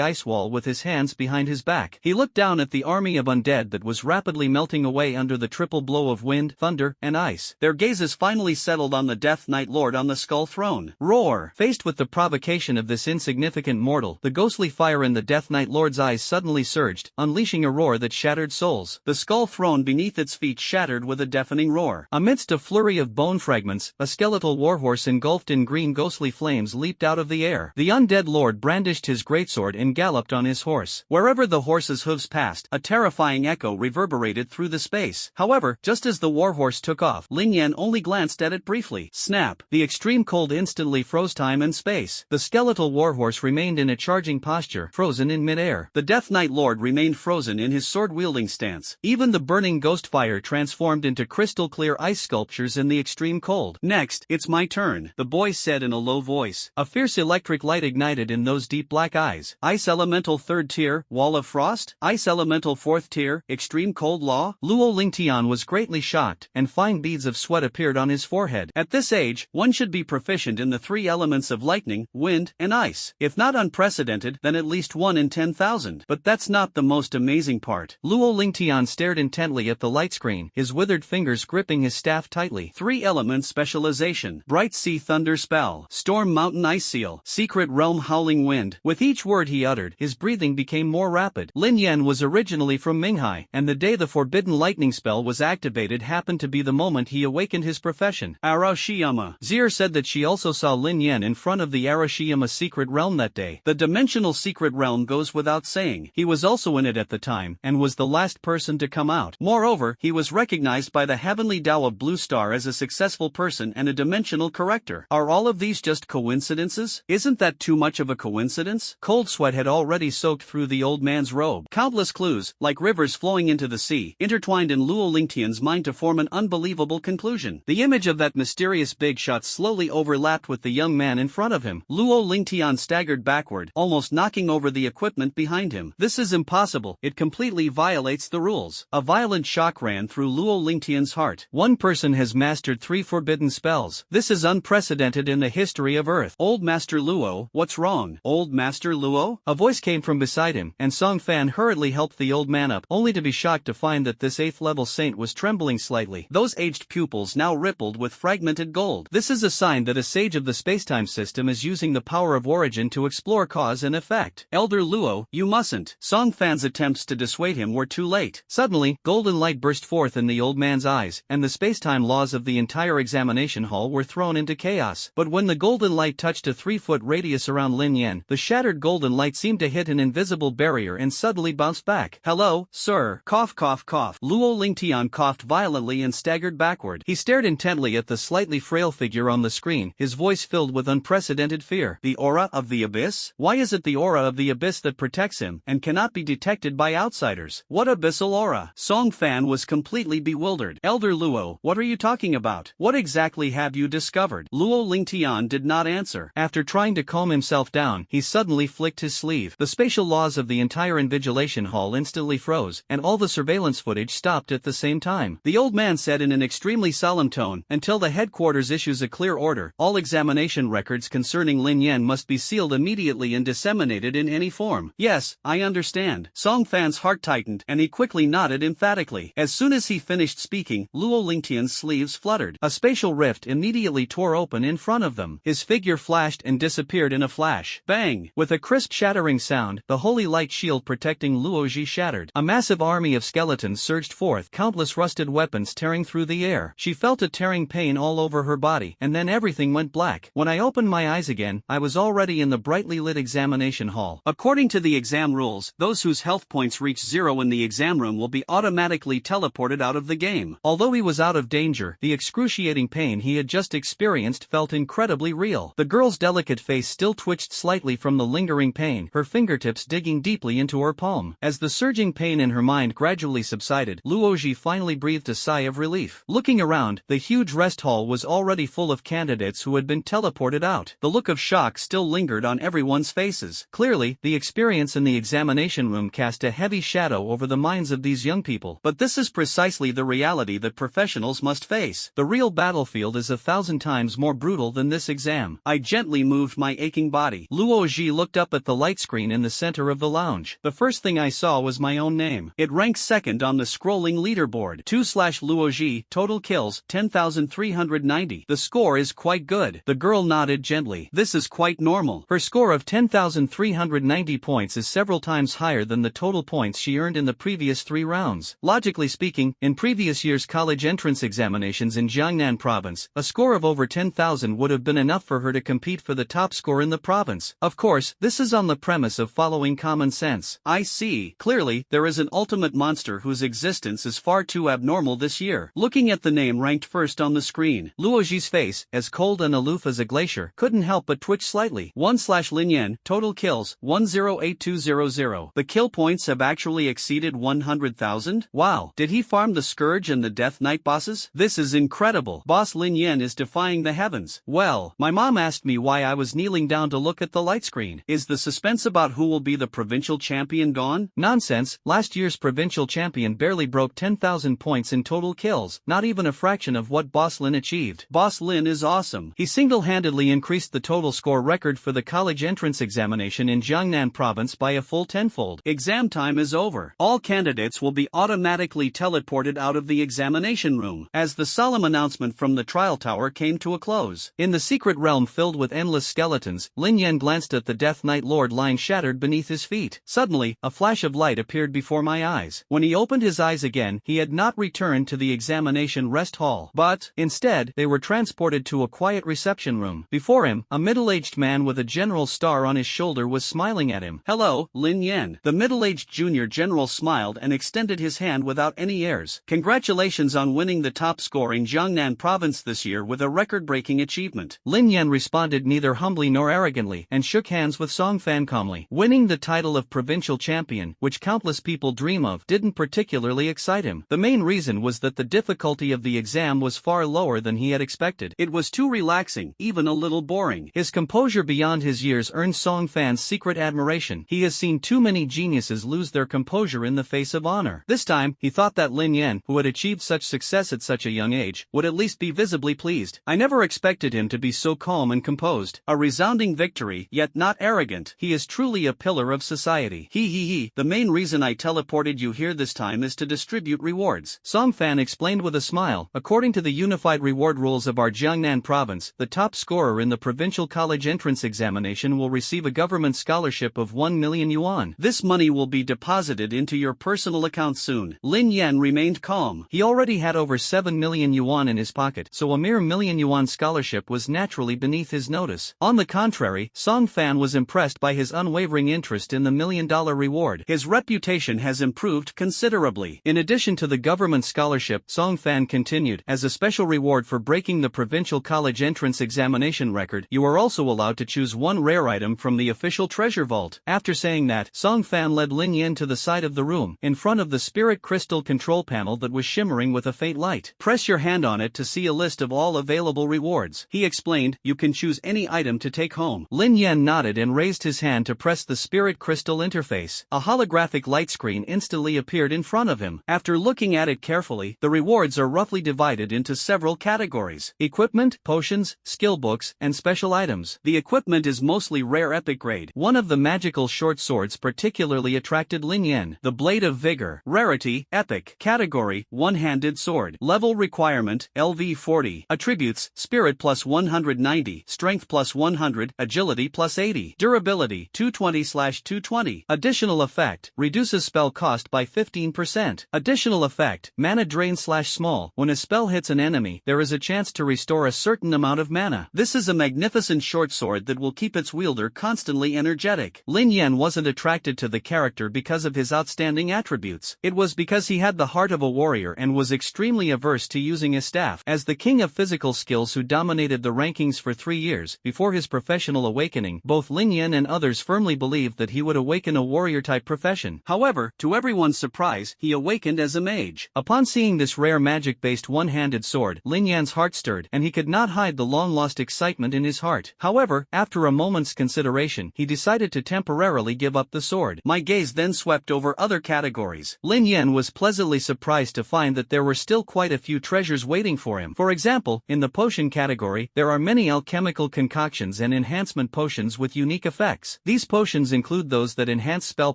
ice wall with his hands behind his back. He looked down at the army of undead that was rapidly melting away under the triple blow of wind, thunder, and ice. Their gazes finally settled on the Death Knight Lord on the skull throne. Roar! Faced with the provocation of this insignificant mortal, the ghostly fire in the Death Knight Lord's eyes suddenly surged, unleashing a roar that shattered souls. The skull throne beneath its feet shattered with a deafening roar. Amidst a flurry of bone fragments, a skeletal warhorse engulfed in green ghostly flames leaped out of the air. The undead lord brandished his greatsword and galloped on his horse. Wherever the horse's hooves passed, a terrifying echo reverberated through the space. However, just as the warhorse took off, Lin Yen only glanced at it briefly. Snap! The extreme cold instantly froze time and space. The skeletal warhorse remained in a charging posture, frozen in midair. The Death Knight Lord remained frozen in his sword-wielding stance. Even the burning ghost fire transformed into crystal-clear ice sculptures in the extreme cold. Next, it's my turn, the boy said in a low voice. A fierce electric light ignited in those deep black eyes. Ice Elemental 3rd tier, Wall of Frost? Ice Elemental 4th tier, Extreme Cold Law? Luo Lingtian was greatly shocked, and fine beads of sweat appeared on his forehead. At this age, one should be proficient in the 3 elements of lightning, wind, and ice. If not unprecedented, then at least 1 in 10,000. But that's not the most amazing part. Luo Lingtian stared intently at the light screen, his withered fingers gripping his staff tightly. 3 elements specialization, bright sea thunder spell, storm mountain ice seal, secret realm howling wind. With each word he uttered, his breathing became more rapid. Lin Yen was originally from Minghai, and the day the forbidden lightning spell was activated happened to be the moment he awakened his profession. Arashiyama. Zier said that she also saw Lin Yen in front of the Arashiyama secret realm that day. The dimensional secret realm goes without saying. He was also in it at the time, and was the last person to come out. Moreover, he was recognized by the heavenly Tao of Blue Star as a successful person and a dimensional corrector. Are all of these just coincidences? Isn't that too much of a coincidence? Cold sweat had already soaked through the old man's robe. Countless clues, like rivers flowing into the sea, intertwined in Luo Lingtian's mind to form an unbelievable conclusion. The image of that mysterious big shot slowly overlapped with the young man in front of him. Luo Lingtian staggered backward, almost knocking over the equipment behind him. This is impossible. It completely violates the rules. A violent shock ran through Luo Lingtian's heart. One person has mastered 3 forbidden spells. This is unprecedented in the history of Earth. Old Master Luo, what's wrong? Old Master Luo? A voice came from beside him, and Song Fan hurriedly helped the old man up, only to be shocked to find that this 8th level saint was trembling slightly. Those aged pupils now rippled with fragmented gold. This is a sign that a sage of the spacetime system is using the power of origin to explore cause and effect. Elder Luo, you mustn't. Song Fan's attempts to dissuade him were too late. Suddenly, golden light burst forth in the old man's eyes, and the spacetime laws of the entire examination hall were thrown into chaos. But when the golden light touched a 3-foot radius around Lin Yen, the shattered golden light seemed to hit an invisible barrier and suddenly bounced back. Hello, sir. Cough cough cough. Luo Lingtian coughed violently and staggered backward. He stared intently at the slightly frail figure on the screen, his voice filled with unprecedented fear. The aura of the abyss? Why is it the aura of the abyss that protects him, and cannot be detected by outsiders? What abyssal aura? Song Fan was completely bewildered. Elder Luo, what are you talking about? What exactly have you discovered? Luo Lingtian did not answer. After trying to calm himself down, he suddenly flicked his sleeve. The spatial laws of the entire invigilation hall instantly froze, and all the surveillance footage stopped at the same time. The old man said in an extremely solemn tone, until the headquarters issues a clear order, all examination records concerning Lin Yen must be sealed immediately and disseminated in any form. Yes, I understand. Song Fan's heart tightened, and he quickly nodded emphatically. As soon as he finished speaking, Luo Lingtian's sleeves fluttered. A spatial rift immediately tore open in front of them. His figure flashed and disappeared in a flash. Bang! With a crisp shattering sound, the holy light shield protecting Luoji shattered. A massive army of skeletons surged forth, countless rusted weapons tearing through the air. She felt a tearing pain all over her body, and then everything went black. When I opened my eyes again, I was already in the brightly lit examination hall. According to the exam rules, those whose health points reach 0 in the exam room will be automatically teleported out of the game. Although he was out of danger, the excruciating pain he had just experienced felt incredibly real. The girl's delicate face still twitched slightly from the lingering pain, her fingertips digging deeply into her palm. As the surging pain in her mind gradually subsided, Luoji finally breathed a sigh of relief. Looking around, the huge rest hall was already full of candidates who had been teleported out. The look of shock still lingered on everyone's faces. Clearly, the experience in the examination room cast a heavy shadow over the minds of these young people. But this is precisely the reality that professionals must face. The real battlefield is 1,000 times more brutal than this exam. I gently moved my aching body. Luoji looked up at the light screen in the center of the lounge. The first thing I saw was my own name. It ranked second on the scrolling leaderboard. 2/Luoji, total kills, 10,390. The score is quite good. The girl nodded gently. This is quite normal. Her score of 10,390 points is several times higher than the total points she earned in the previous 3 rounds. Logically speaking, in previous year's college entrance examinations in Jiangnan province, a score of over 10,000 would have been enough for her to compete for the top score in the province. Of course, this is on the premise of following common sense. I see. Clearly, there is an ultimate monster whose existence is far too abnormal this year. Looking at the name ranked first on the screen, Luoji's face, as cold and aloof as a glacier, couldn't help but twitch slightly. 1/Lin Yen, total kills, 108200. The kill points have actually exceeded 100,000? Wow. Did he farm the Scourge and the Death Knight bosses? This is incredible. Boss Lin Yen is defying the heavens. Well, my mom asked me why I was kneeling down to look at the light screen. Is the suspense about who will be the provincial champion gone? Nonsense. Last year's provincial champion barely broke 10,000 points in total kills, not even a fraction of what Boss Lin achieved. Boss Lin is awesome. He single-handedly increased the total score record for the college entrance examination in Jiangnan province by a full 10-fold. Exam time is over. All candidates will be automatically teleported out of the examination room. As the solemn announcement from from the trial tower came to a close. In the secret realm filled with endless skeletons, Lin Yen glanced at the Death Knight Lord lying shattered beneath his feet. Suddenly, a flash of light appeared before my eyes. When he opened his eyes again, he had not returned to the examination rest hall, but, instead, they were transported to a quiet reception room. Before him, a middle-aged man with a general's star on his shoulder was smiling at him. "Hello, Lin Yen." The middle-aged junior general smiled and extended his hand without any airs. "Congratulations on winning the top score in Jiangnan province this year with a record-breaking achievement." Lin Yen responded neither humbly nor arrogantly, and shook hands with Song Fan calmly. Winning the title of provincial champion, which countless people dream of, didn't particularly excite him. The main reason was that the difficulty of the exam was far lower than he had expected. It was too relaxing, even a little boring. His composure beyond his years earned Song Fan's secret admiration. He has seen too many geniuses lose their composure in the face of honor. This time, he thought that Lin Yen, who had achieved such success at such a young age, would at least be visibly pleased. "I never expected him to be so calm and composed. A resounding victory, yet not arrogant. He is truly a pillar of society. He. The main reason I teleported you here this time is to distribute rewards." Song Fan explained with a smile. "According to the unified reward rules of our Jiangnan province, the top scorer in the provincial college entrance examination will receive a government scholarship of 1 million yuan. This money will be deposited into your personal account soon." Lin Yen remained calm. He already had over 7 million yuan in his pocket, so a mere million yuan scholarship was naturally beneath his notice. On the contrary, Song Fan was impressed by his unwavering interest in the $1 million reward. "His reputation has improved considerably. In addition to the government scholarship," Song Fan continued, "as a special reward for breaking the provincial college entrance examination record, you are also allowed to choose one rare item from the official treasure vault." After saying that, Song Fan led Lin Yen to the side of the room, in front of the spirit crystal control panel that was shimmering with a faint light. "Press your hand on it to see a list of all available rewards," he explained. "You can choose any item to take home." Lin Yen nodded and raised his hand to press the spirit crystal interface. A holographic light screen instantly appeared in front of him. After looking at it carefully, the rewards are roughly divided into several categories: equipment, potions, skill books, and special items. The equipment is mostly rare epic grade. One of the magical short swords particularly attracted Lin Yen. The Blade of Vigor. Rarity, epic. Category, one-handed sword. Level requirement, LV 40. Attributes, spirit plus 190, strength plus 100, agility plus 80. Durability, 220/220. Additional effect, reduces spell cost by 15%. Additional effect, mana drain/small. When a spell hits an enemy, there is a chance to restore a certain amount of mana. This is a magnificent short sword that will keep its wielder constantly energetic. Lin Yen wasn't attracted to the character because of his outstanding attributes. It was because he had the heart of a warrior and was extremely averse to using a staff. As the king of physical skills who dominated the rankings for 3 years, before his professional awakening, both Lin Yen and others firmly believed that he would awaken a warrior-type profession. However, to everyone's surprise, he awakened as a mage. Upon seeing this rare magic-based one-handed sword, Lin Yan's heart stirred, and he could not hide the long-lost excitement in his heart. However, after a moment's consideration, he decided to temporarily give up the sword. My gaze then swept over other categories. Lin Yen was pleasantly surprised to find that there were still quite a few treasures waiting for him. For example, in the potion category, there are many alchemical concoctions and enhancement potions with unique effects. These potions include those that enhance spell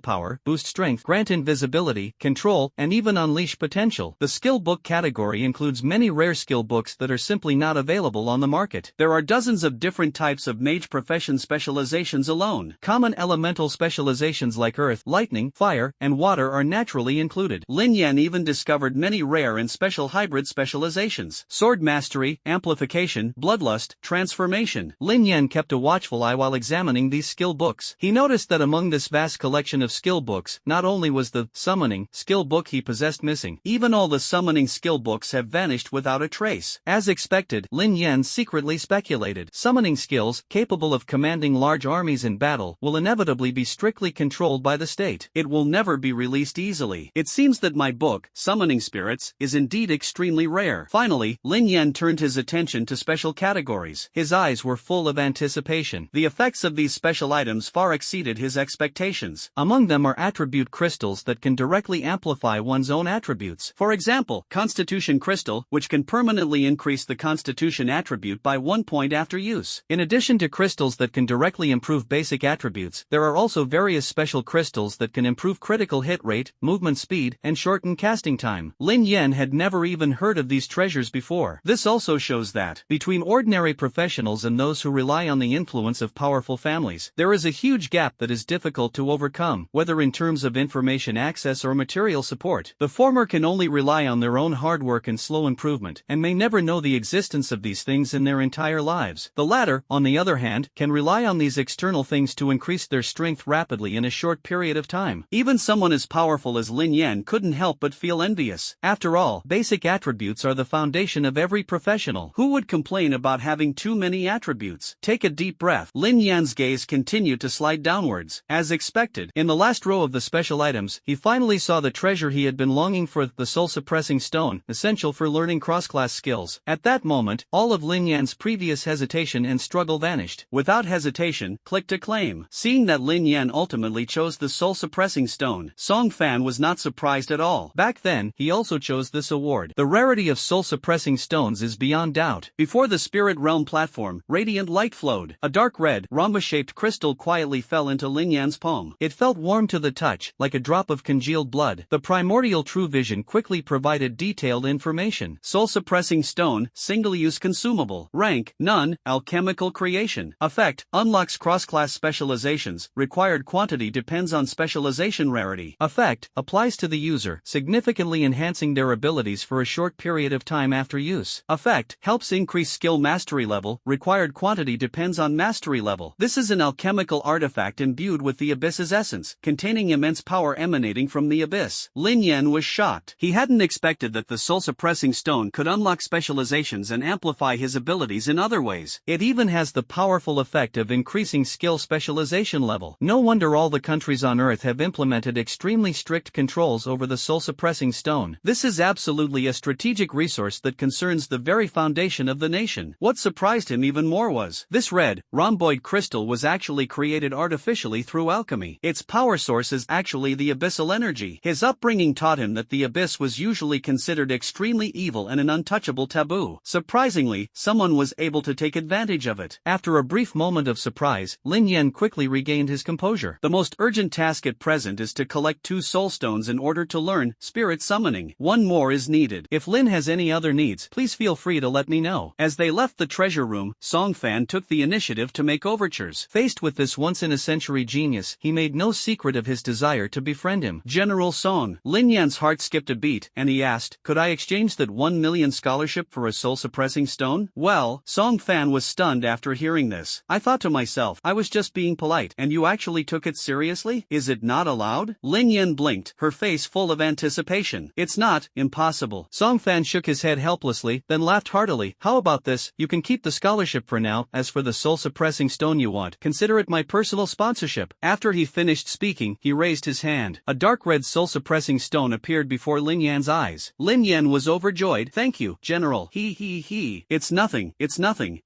power, boost strength, grant invisibility, control, and even unleash potential. The skill book category includes many rare skill books that are simply not available on the market. There are dozens of different types of mage profession specializations alone. Common elemental specializations like earth, lightning, fire, and water are naturally included. Lin Yen even discovered many rare and special hybrid specializations: sword mastery, amplification, bloodlust, transformation. Lin Yen kept a watchful eye while examining these skill books. He noticed that among this vast collection of skill books, not only was the summoning skill book he possessed missing, even all the summoning skill books have vanished without a trace. As expected, Lin Yen secretly speculated. Summoning skills, capable of commanding large armies in battle, will inevitably be strictly controlled by the state. It will never be released easily. It seems that my book, Summoning Spirits, is indeed extremely rare. Finally, Lin Yen turned his attention to special categories. His eyes were full of anticipation. The effects of these special items far exceeded his expectations. Among them are attribute crystals that can directly amplify one's own attributes. For example, Constitution Crystal, which can permanently increase the Constitution attribute by 1 point after use. In addition to crystals that can directly improve basic attributes, there are also various special crystals that can improve critical hit rate, movement speed, and shorten casting time. Lin Yen had never even heard of these treasures before. before. This also shows that, between ordinary professionals and those who rely on the influence of powerful families, there is a huge gap that is difficult to overcome, whether in terms of information access or material support. The former can only rely on their own hard work and slow improvement, and may never know the existence of these things in their entire lives. The latter, on the other hand, can rely on these external things to increase their strength rapidly in a short period of time. Even someone as powerful as Lin Yen couldn't help but feel envious. After all, basic attributes are the foundation of every professional. Who would complain about having too many attributes? Take a deep breath. Lin Yan's gaze continued to slide downwards. As expected, in the last row of the special items, he finally saw the treasure he had been longing for, the soul-suppressing stone, essential for learning cross-class skills. At that moment, all of Lin Yan's previous hesitation and struggle vanished. Without hesitation, click to claim. Seeing that Lin Yen ultimately chose the soul-suppressing stone, Song Fan was not surprised at all. Back then, he also chose this award. The rarity of soul-suppressing stones is beyond doubt. Before the spirit realm platform, radiant light flowed. A dark red, rhombus-shaped crystal quietly fell into Lin Yan's palm. It felt warm to the touch, like a drop of congealed blood. The primordial true vision quickly provided detailed information. Soul-suppressing stone, single-use consumable. Rank, none, alchemical creation. Effect, unlocks cross-class specializations. Required quantity depends on specialization rarity. Effect, applies to the user, significantly enhancing their abilities for a short period of time after use. Effect, helps increase skill mastery level. Required quantity depends on mastery level. This is an alchemical artifact imbued with the abyss's essence, containing immense power emanating from the abyss. Lin Yen was shocked. He hadn't expected that the soul-suppressing stone could unlock specializations and amplify his abilities in other ways. It even has the powerful effect of increasing skill specialization level. No wonder all the countries on Earth have implemented extremely strict controls over the soul-suppressing stone. This is absolutely a strategic resource that concerns the very foundation of the nation. What surprised him even more was, this red, rhomboid crystal was actually created artificially through alchemy. Its power source is actually the abyssal energy. His upbringing taught him that the abyss was usually considered extremely evil and an untouchable taboo. Surprisingly, someone was able to take advantage of it. After a brief moment of surprise, Lin Yen quickly regained his composure. The most urgent task at present is to collect 2 soul stones in order to learn spirit summoning. 1 more is needed. If Lin has any other needs, please feel free to let me know. As they left the treasure room, Song Fan took the initiative to make overtures. Faced with this once-in-a-century genius, he made no secret of his desire to befriend him. General Song. Lin Yan's heart skipped a beat, and he asked, could I exchange that 1 million scholarship for a soul-suppressing stone? Well, Song Fan was stunned after hearing this. I thought to myself, I was just being polite, and you actually took it seriously? Is it not allowed? Lin Yen blinked, her face full of anticipation. It's not impossible. Song Fan shook his head helplessly, then laughed heartily. How about this? You can keep the scholarship for now. As for the soul-suppressing stone you want, consider it my personal sponsorship. After he finished speaking, he raised his hand. A dark red soul-suppressing stone appeared before Lin Yan's eyes. Lin Yen was overjoyed. Thank you, General. He. It's nothing.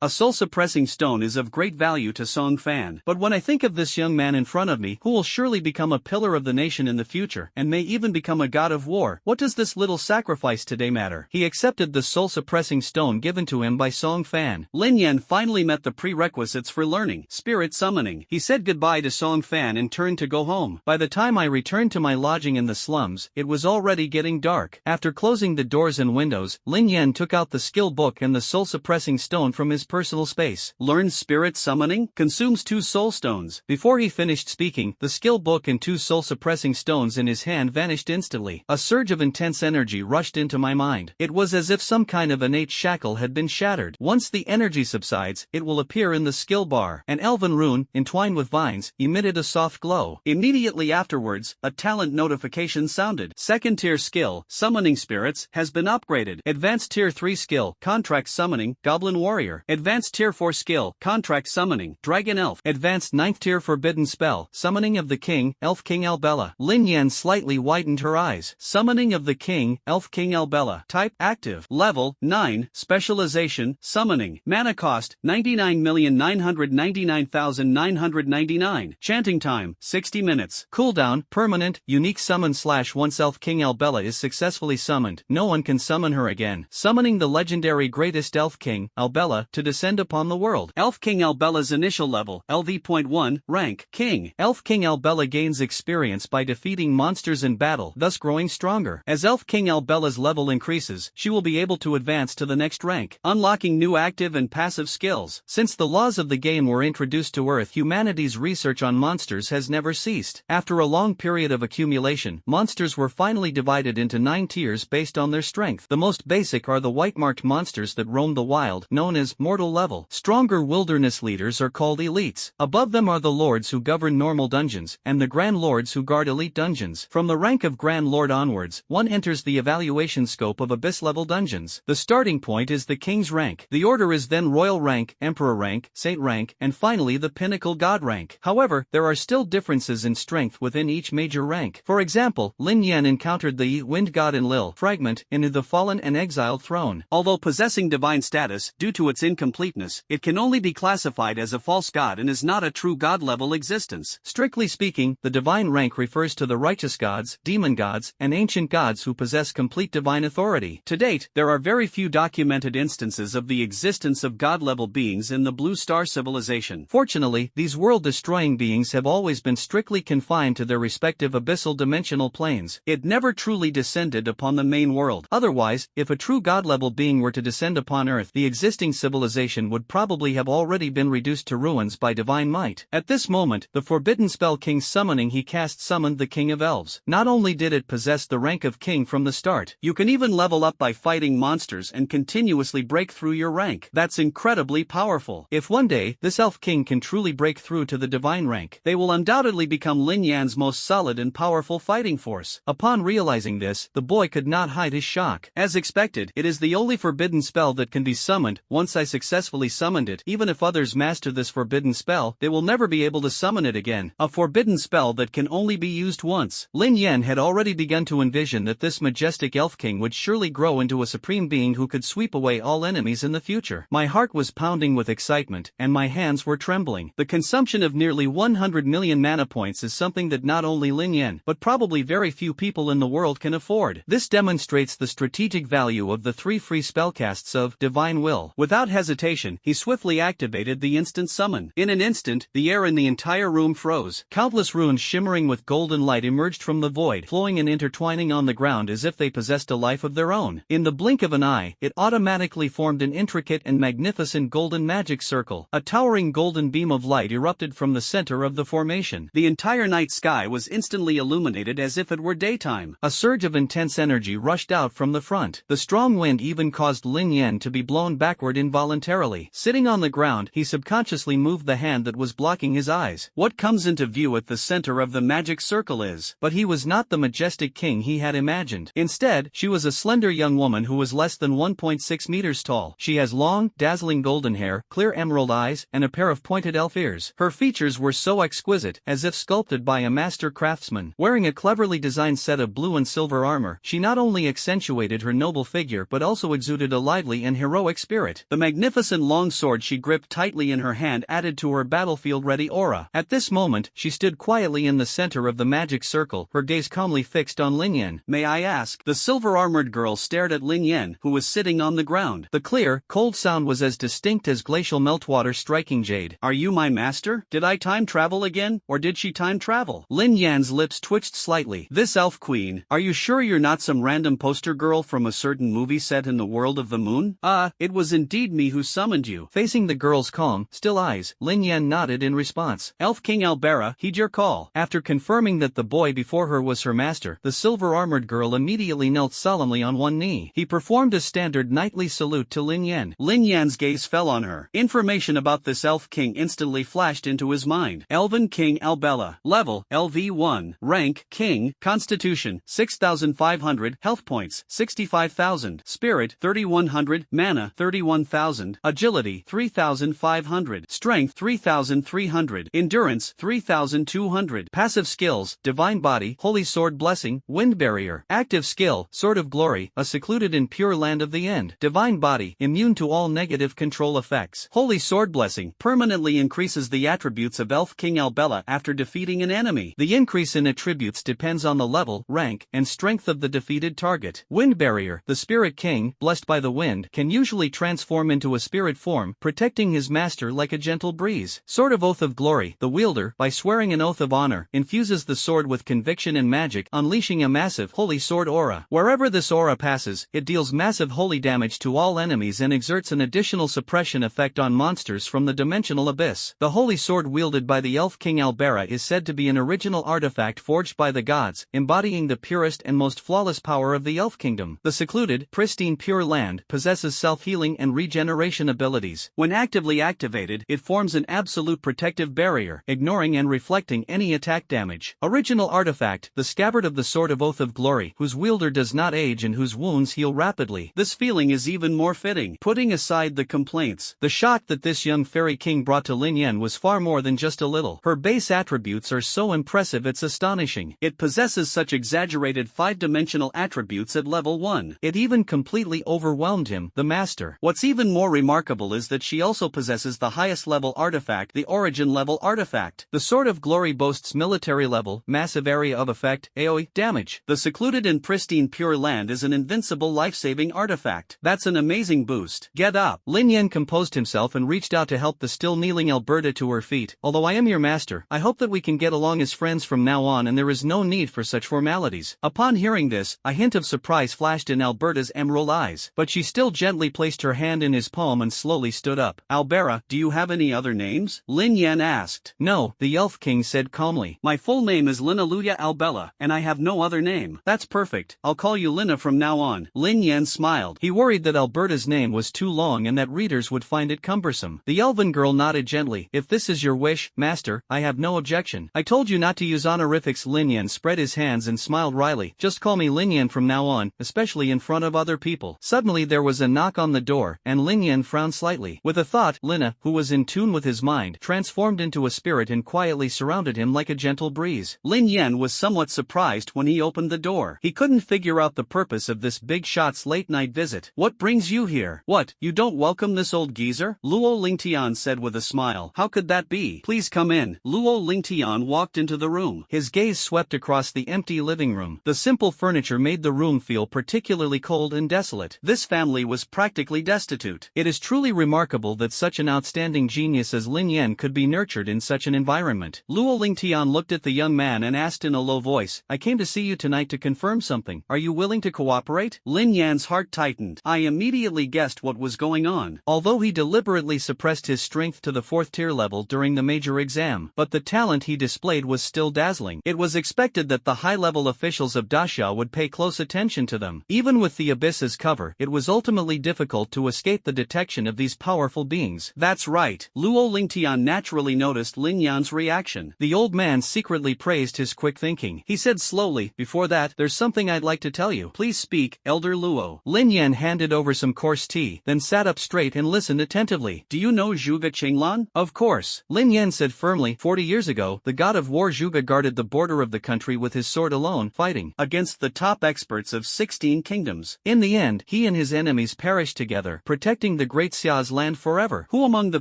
A soul-suppressing stone is of great value to Song Fan. But when I think of this young man in front of me, who will surely become a pillar of the nation in the future, and may even become a god of war, what does this little sacrifice today matter? He accepted the soul-suppressing stone given to him by Song Fan. Lin Yen finally met the prerequisites for learning spirit summoning. He said goodbye to Song Fan and turned to go home. By the time I returned to my lodging in the slums, it was already getting dark. After closing the doors and windows, Lin Yen took out the skill book and the soul-suppressing stone from his personal space. Learn spirit summoning? Consumes 2 soul stones. Before he finished speaking, the skill book and 2 soul-suppressing stones in his hand vanished instantly. A surge of intense energy rushed into my mind. It was as if some kind of innate shackle had been shattered. Once the energy subsides, it will appear in the skill bar. An elven rune, entwined with vines, emitted a soft glow. Immediately afterwards, a talent notification sounded. Second tier skill, Summoning Spirits, has been upgraded. Advanced tier 3 skill, Contract Summoning, Goblin Warrior. Advanced tier 4 skill, Contract Summoning, Dragon Elf. Advanced 9th tier Forbidden Spell, Summoning of the King, Elf King Albella. Lin Yen slightly widened her eyes. Summoning of the King, Elf King Albella. Type, active. Level, 9. Specialization, Summoning. Mana cost, 99,999,999. Chanting time, 60 minutes. Cooldown, permanent, unique summon / once Elf King Albella is successfully summoned, no one can summon her again. Summoning the legendary greatest Elf King, Albella, to descend upon the world. Elf King Albella's initial level, LV.1, rank, King. Elf King Albella gains experience by defeating monsters in battle, thus growing stronger. As Elf King Albella's level increases, she will be able to advance to the next rank, unlocking new active and passive skills. Since the laws of the game were introduced to Earth, humanity's research on monsters has never ceased. After a long period of accumulation, monsters were finally divided into 9 tiers based on their strength. The most basic are the white-marked monsters that roam the wild, known as mortal level. Stronger wilderness leaders are called elites. Above them are the lords who govern normal dungeons, and the grand lords who guard elite dungeons. From the rank of grand lord onwards, one enters the evaluation scope of abyss-level dungeons. The starting point is the king's rank. The order is then royal rank, emperor rank, saint rank, and finally the pinnacle god rank. However, there are still differences in strength within each major rank. For example, Lin Yen encountered the wind god Enlil fragment in the fallen and exiled throne. Although possessing divine status, due to its incompleteness, it can only be classified as a false god and is not a true god-level existence. Strictly speaking, the divine rank refers to the righteous gods, demon gods, and ancient gods who possess complete divine authority. To date, there are very few documented instances of the existence of god-level beings in the Blue Star civilization. Fortunately, these world-destroying beings have always been strictly confined to their respective abyssal dimensional planes. It never truly descended upon the main world. Otherwise, if a true god-level being were to descend upon Earth, the existing civilization would probably have already been reduced to ruins by divine might. At this moment, the forbidden spell King Summoning he cast summoned the King of Elves. Not only did it possess the rank of king from the start, you can even level up by fighting monsters and continuously break through your rank. That's incredibly powerful. If one day, this elf king can truly break through to the divine rank, they will undoubtedly become Lin Yan's most solid and powerful fighting force. Upon realizing this, the boy could not hide his shock. As expected, it is the only forbidden spell that can be summoned. Once I successfully summoned it, even if others master this forbidden spell, they will never be able to summon it again. A forbidden spell that can only be used once. Lin Yen had already begun to envision that this majestic elf king would surely grow into a supreme being who could sweep away all enemies in the future. My heart was pounding with excitement, and my hands were trembling. The consumption of nearly 100 million mana points is something that not only Lin Yen, but probably very few people in the world can afford. This demonstrates the strategic value of the 3 free spellcasts of Divine Will. Without hesitation, he swiftly activated the instant summon. In an instant, the air in the entire room froze. Countless runes shimmering with golden light emerged from the void, flowing and intertwining on the ground as if they possessed a life of their own. In the blink of an eye, it automatically formed an intricate and magnificent golden magic circle. A towering golden beam of light erupted from the center of the formation. The entire night sky was instantly illuminated as if it were daytime. A surge of intense energy rushed out from the front. The strong wind even caused Lin Yen to be blown backward involuntarily. Sitting on the ground, he subconsciously moved the hand that was blocking his eyes. What comes into view at the center of the magic circle is, but he was not the majestic king he had imagined. Instead, she was a slender young woman who was less than 1.6 meters tall. She has long, dazzling golden hair, clear emerald eyes, and a pair of pointed elf ears. Her features were so exquisite, as if sculpted by a master craftsman. Wearing a cleverly designed set of blue and silver armor, she not only accentuated her noble figure but also exuded a lively and heroic spirit. The magnificent long sword she gripped tightly in her hand added to her battlefield-ready aura. At this moment, she stood quietly in the center of the magic circle, her gaze calmly fixed on Lin Yen. "May I ask?" The silver-armored girl stared at Lin Yen, who was sitting on the ground. The clear, cold sound was as distinct as glacial meltwater striking jade. "Are you my master? Did I time travel again, or did she time travel?" Lin Yan's lips twitched slightly. "This elf queen, are you sure you're not some random poster girl from a certain movie set in the world of the moon?" It was indeed me who summoned you." Facing the girl's calm, still eyes, Lin Yen nodded in response. "Elf King Albera, heed your call." After confirming that the boy before her was her master, the silver-armored girl immediately knelt solemnly on one knee. He performed a standard knightly salute to Lin Yen. Lin Yan's gaze fell on her. Information about this elf king instantly flashed into his mind. Elven King Albella. Level, LV1. Rank, King. Constitution, 6,500. Health points, 65,000. Spirit, 3,100. Mana, 31,000. Agility, 3,500. Strength, 3,300. Endurance, 3,200. Passive skills, Divine Body, Holy Sword Blessing, Wind Barrier. Active skill, Sword of Glory, a secluded and pure land of the end. Divine Body, immune to all negative control effects. Holy Sword Blessing, permanently increases the attributes of Elf King Albella after defeating an enemy. The increase in attributes depends on the level, rank, and strength of the defeated target. Wind Barrier, the Spirit King, blessed by the wind, can usually transform into a spirit form, protecting his master like a gentle breeze. Sword of Oath of Glory, the wielder, by swearing an oath of honor, infuses the sword with conviction and magic, unleashing a massive holy sword aura. Wherever this aura passes, it deals deals massive holy damage to all enemies and exerts an additional suppression effect on monsters from the dimensional abyss. The holy sword wielded by the elf king Albera is said to be an original artifact forged by the gods, embodying the purest and most flawless power of the elf kingdom. The secluded, pristine pure land possesses self-healing and regeneration abilities. When actively activated, it forms an absolute protective barrier, ignoring and reflecting any attack damage. Original artifact, the scabbard of the Sword of Oath of Glory, whose wielder does not age and whose wounds heal rapidly. This feeling is even more fitting. Putting aside the complaints, the shock that this young fairy king brought to Lin Yen was far more than just a little. Her base attributes are so impressive it's astonishing. It possesses such exaggerated 5-dimensional attributes at level 1. It even completely overwhelmed him, the master. What's even more remarkable is that she also possesses the highest level artifact, the origin level artifact. The Sword of Glory boasts military level, massive area of effect, AoE, damage. The secluded and pristine pure land is an invincible life-saving artifact. That's an amazing boost. Get up. Lin Yen composed himself and reached out to help the still kneeling Alberta to her feet. Although I am your master, I hope that we can get along as friends from now on and there is no need for such formalities. Upon hearing this, a hint of surprise flashed in Alberta's emerald eyes, but she still gently placed her hand in his palm and slowly stood up. Albera, do you have any other names? Lin Yen asked. No, the Elf King said calmly. My full name is Linaluya Albella, and I have no other name. That's perfect. I'll call you Lina from now on. Lin Yen smiled. He worried that Alberta's name was too long and that readers would find it cumbersome. The elven girl nodded gently. If this is your wish, master, I have no objection. I told you not to use honorifics. Lin Yen spread his hands and smiled wryly. Just call me Lin Yen from now on, especially in front of other people. Suddenly there was a knock on the door, and Lin Yen frowned slightly. With a thought, Lina, who was in tune with his mind, transformed into a spirit and quietly surrounded him like a gentle breeze. Lin Yen was somewhat surprised when he opened the door. He couldn't figure out the purpose of this big shot's late-night visit. What brings you here? What, you don't welcome this old geezer? Luo Lingtian said with a smile. How could that be? Please come in. Luo Lingtian walked into the room. His gaze swept across the empty living room. The simple furniture made the room feel particularly cold and desolate. This family was practically destitute. It is truly remarkable that such an outstanding genius as Lin Yen could be nurtured in such an environment. Luo Lingtian looked at the young man and asked in a low voice, I came to see you tonight to confirm something. Are you willing to cooperate? Lin Yan's heart tightened. I immediately guessed what was going on. Although he deliberately suppressed his strength to the 4th tier level during the major exam, but the talent he displayed was still dazzling. It was expected that the high-level officials of Daxia would pay close attention to them. Even with the abyss as cover, it was ultimately difficult to escape the detection of these powerful beings. That's right. Luo Lingtian naturally noticed Lin Yan's reaction. The old man secretly praised his quick thinking. He said slowly, before that, there's something I'd like to tell you. Please speak, Elder Luo. Lin Yen handed over some coarse tea, then sat up straight and listened attentively. Do you know Zhuge Qinglan? Of course. Lin Yen said firmly. 40 years ago, the god of war Zhuge guarded the border of the country with his sword alone, fighting against the top experts of 16 kingdoms. In the end, he and his enemies perished together, protecting the Great Xia's land forever. Who among the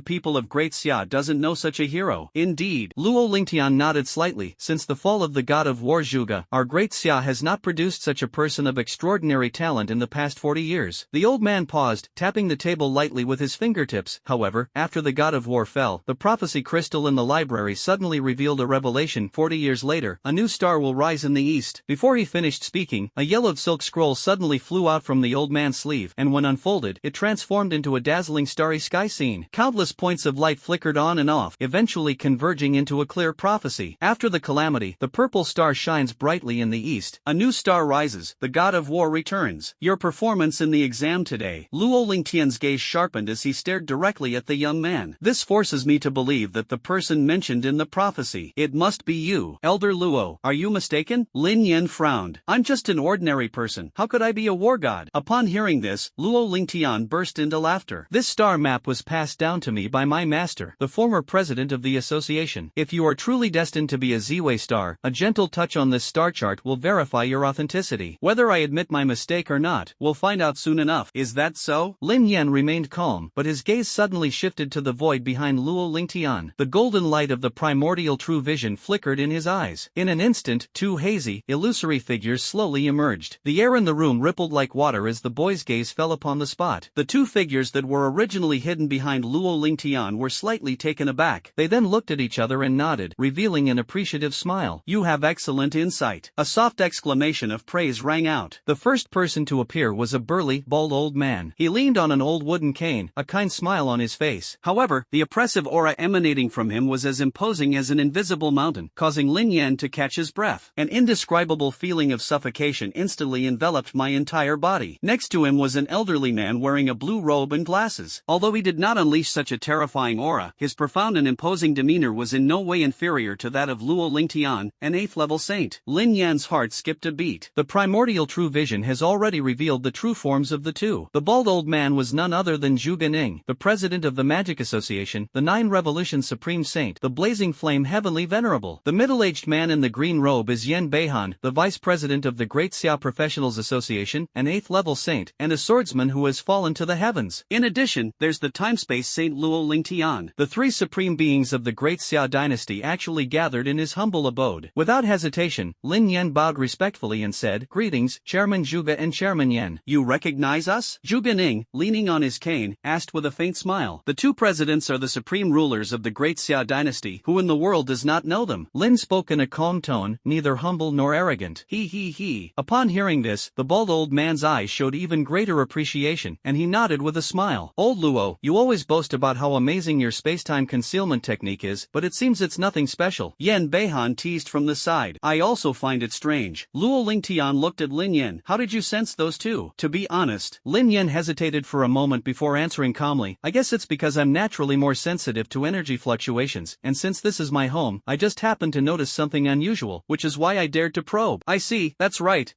people of Great Xia doesn't know such a hero? Indeed. Luo Lingtian nodded slightly. Since the fall of the god of war Zhuge, our Great Xia has not produced such a person of extraordinary talent in the past 40 years. The old man paused, tapping the table lightly with his fingertips. However, after the god of war fell, the prophecy crystal in the library suddenly revealed a revelation. 40 years later, a new star will rise in the east. Before he finished speaking, a yellowed silk scroll suddenly flew out from the old man's sleeve, and when unfolded, it transformed into a dazzling starry sky scene. Countless points of light flickered on and off, eventually converging into a clear prophecy. After the calamity, the purple star shines brightly in the east. A new star rises. The god of war returns. Your performance in the exam today. Luo Lingtian's gaze sharpened as he stared directly at the young man. This forces me to believe that the person mentioned in the prophecy. It must be you. Elder Luo, are you mistaken? Lin Yen frowned. I'm just an ordinary person. How could I be a war god? Upon hearing this, Luo Lingtian burst into laughter. This star map was passed down to me by my master, the former president of the association. If you are truly destined to be a Ziwei star, a gentle touch on this star chart will verify your authenticity. Whether I admit my mistake or not, we'll find out soon enough. Is that so? Lin Yen remained calm, but his gaze suddenly shifted to the void behind Luo Lingtian. The golden light of the primordial true vision flickered in his eyes. In an instant, two hazy, illusory figures slowly emerged. The air in the room rippled like water as the boy's gaze fell upon the spot. The two figures that were originally hidden behind Luo Lingtian were slightly taken aback. They then looked at each other and nodded, revealing an appreciative smile. You have excellent insight. A soft exclamation of praise rang out. The first person to appear appear was a burly, bald old man. He leaned on an old wooden cane, a kind smile on his face. However, the oppressive aura emanating from him was as imposing as an invisible mountain, causing Lin Yen to catch his breath. An indescribable feeling of suffocation instantly enveloped my entire body. Next to him was an elderly man wearing a blue robe and glasses. Although he did not unleash such a terrifying aura, his profound and imposing demeanor was in no way inferior to that of Luo Lingtian, an 8th-level saint. Lin Yan's heart skipped a beat. The primordial true vision has already revealed the true forms of the two. The bald old man was none other than Zhu Ganing, the president of the Magic Association, the 9 Revolutions Supreme Saint, the blazing flame heavenly venerable. The middle-aged man in the green robe is Yen Beihan, the vice president of the Great Xia Professionals Association, an 8th-level saint, and a swordsman who has fallen to the heavens. In addition, there's the time-space saint Luo Lingtian. The 3 supreme beings of the Great Xia dynasty actually gathered in his humble abode. Without hesitation, Lin Yen bowed respectfully and said, "Greetings, Chairman Zhuge and Chairman Yen. You recognize us?" Zhu Ganing, leaning on his cane, asked with a faint smile. The 2 presidents are the supreme rulers of the Great Xia dynasty. Who in the world does not know them? Lin spoke in a calm tone, neither humble nor arrogant. He. Upon hearing this, the bald old man's eyes showed even greater appreciation, and he nodded with a smile. "Old Luo, you always boast about how amazing your space-time concealment technique is, but it seems it's nothing special." Yen Beihan teased from the side. "I also find it strange." Luo Lingtian looked at Lin Yen. "How did you sense those two?" To be honest, Lin Yen hesitated for a moment before answering calmly, "I guess it's because I'm naturally more sensitive to energy fluctuations, and since this is my home, I just happened to notice something unusual, which is why I dared to probe." "I see, that's right.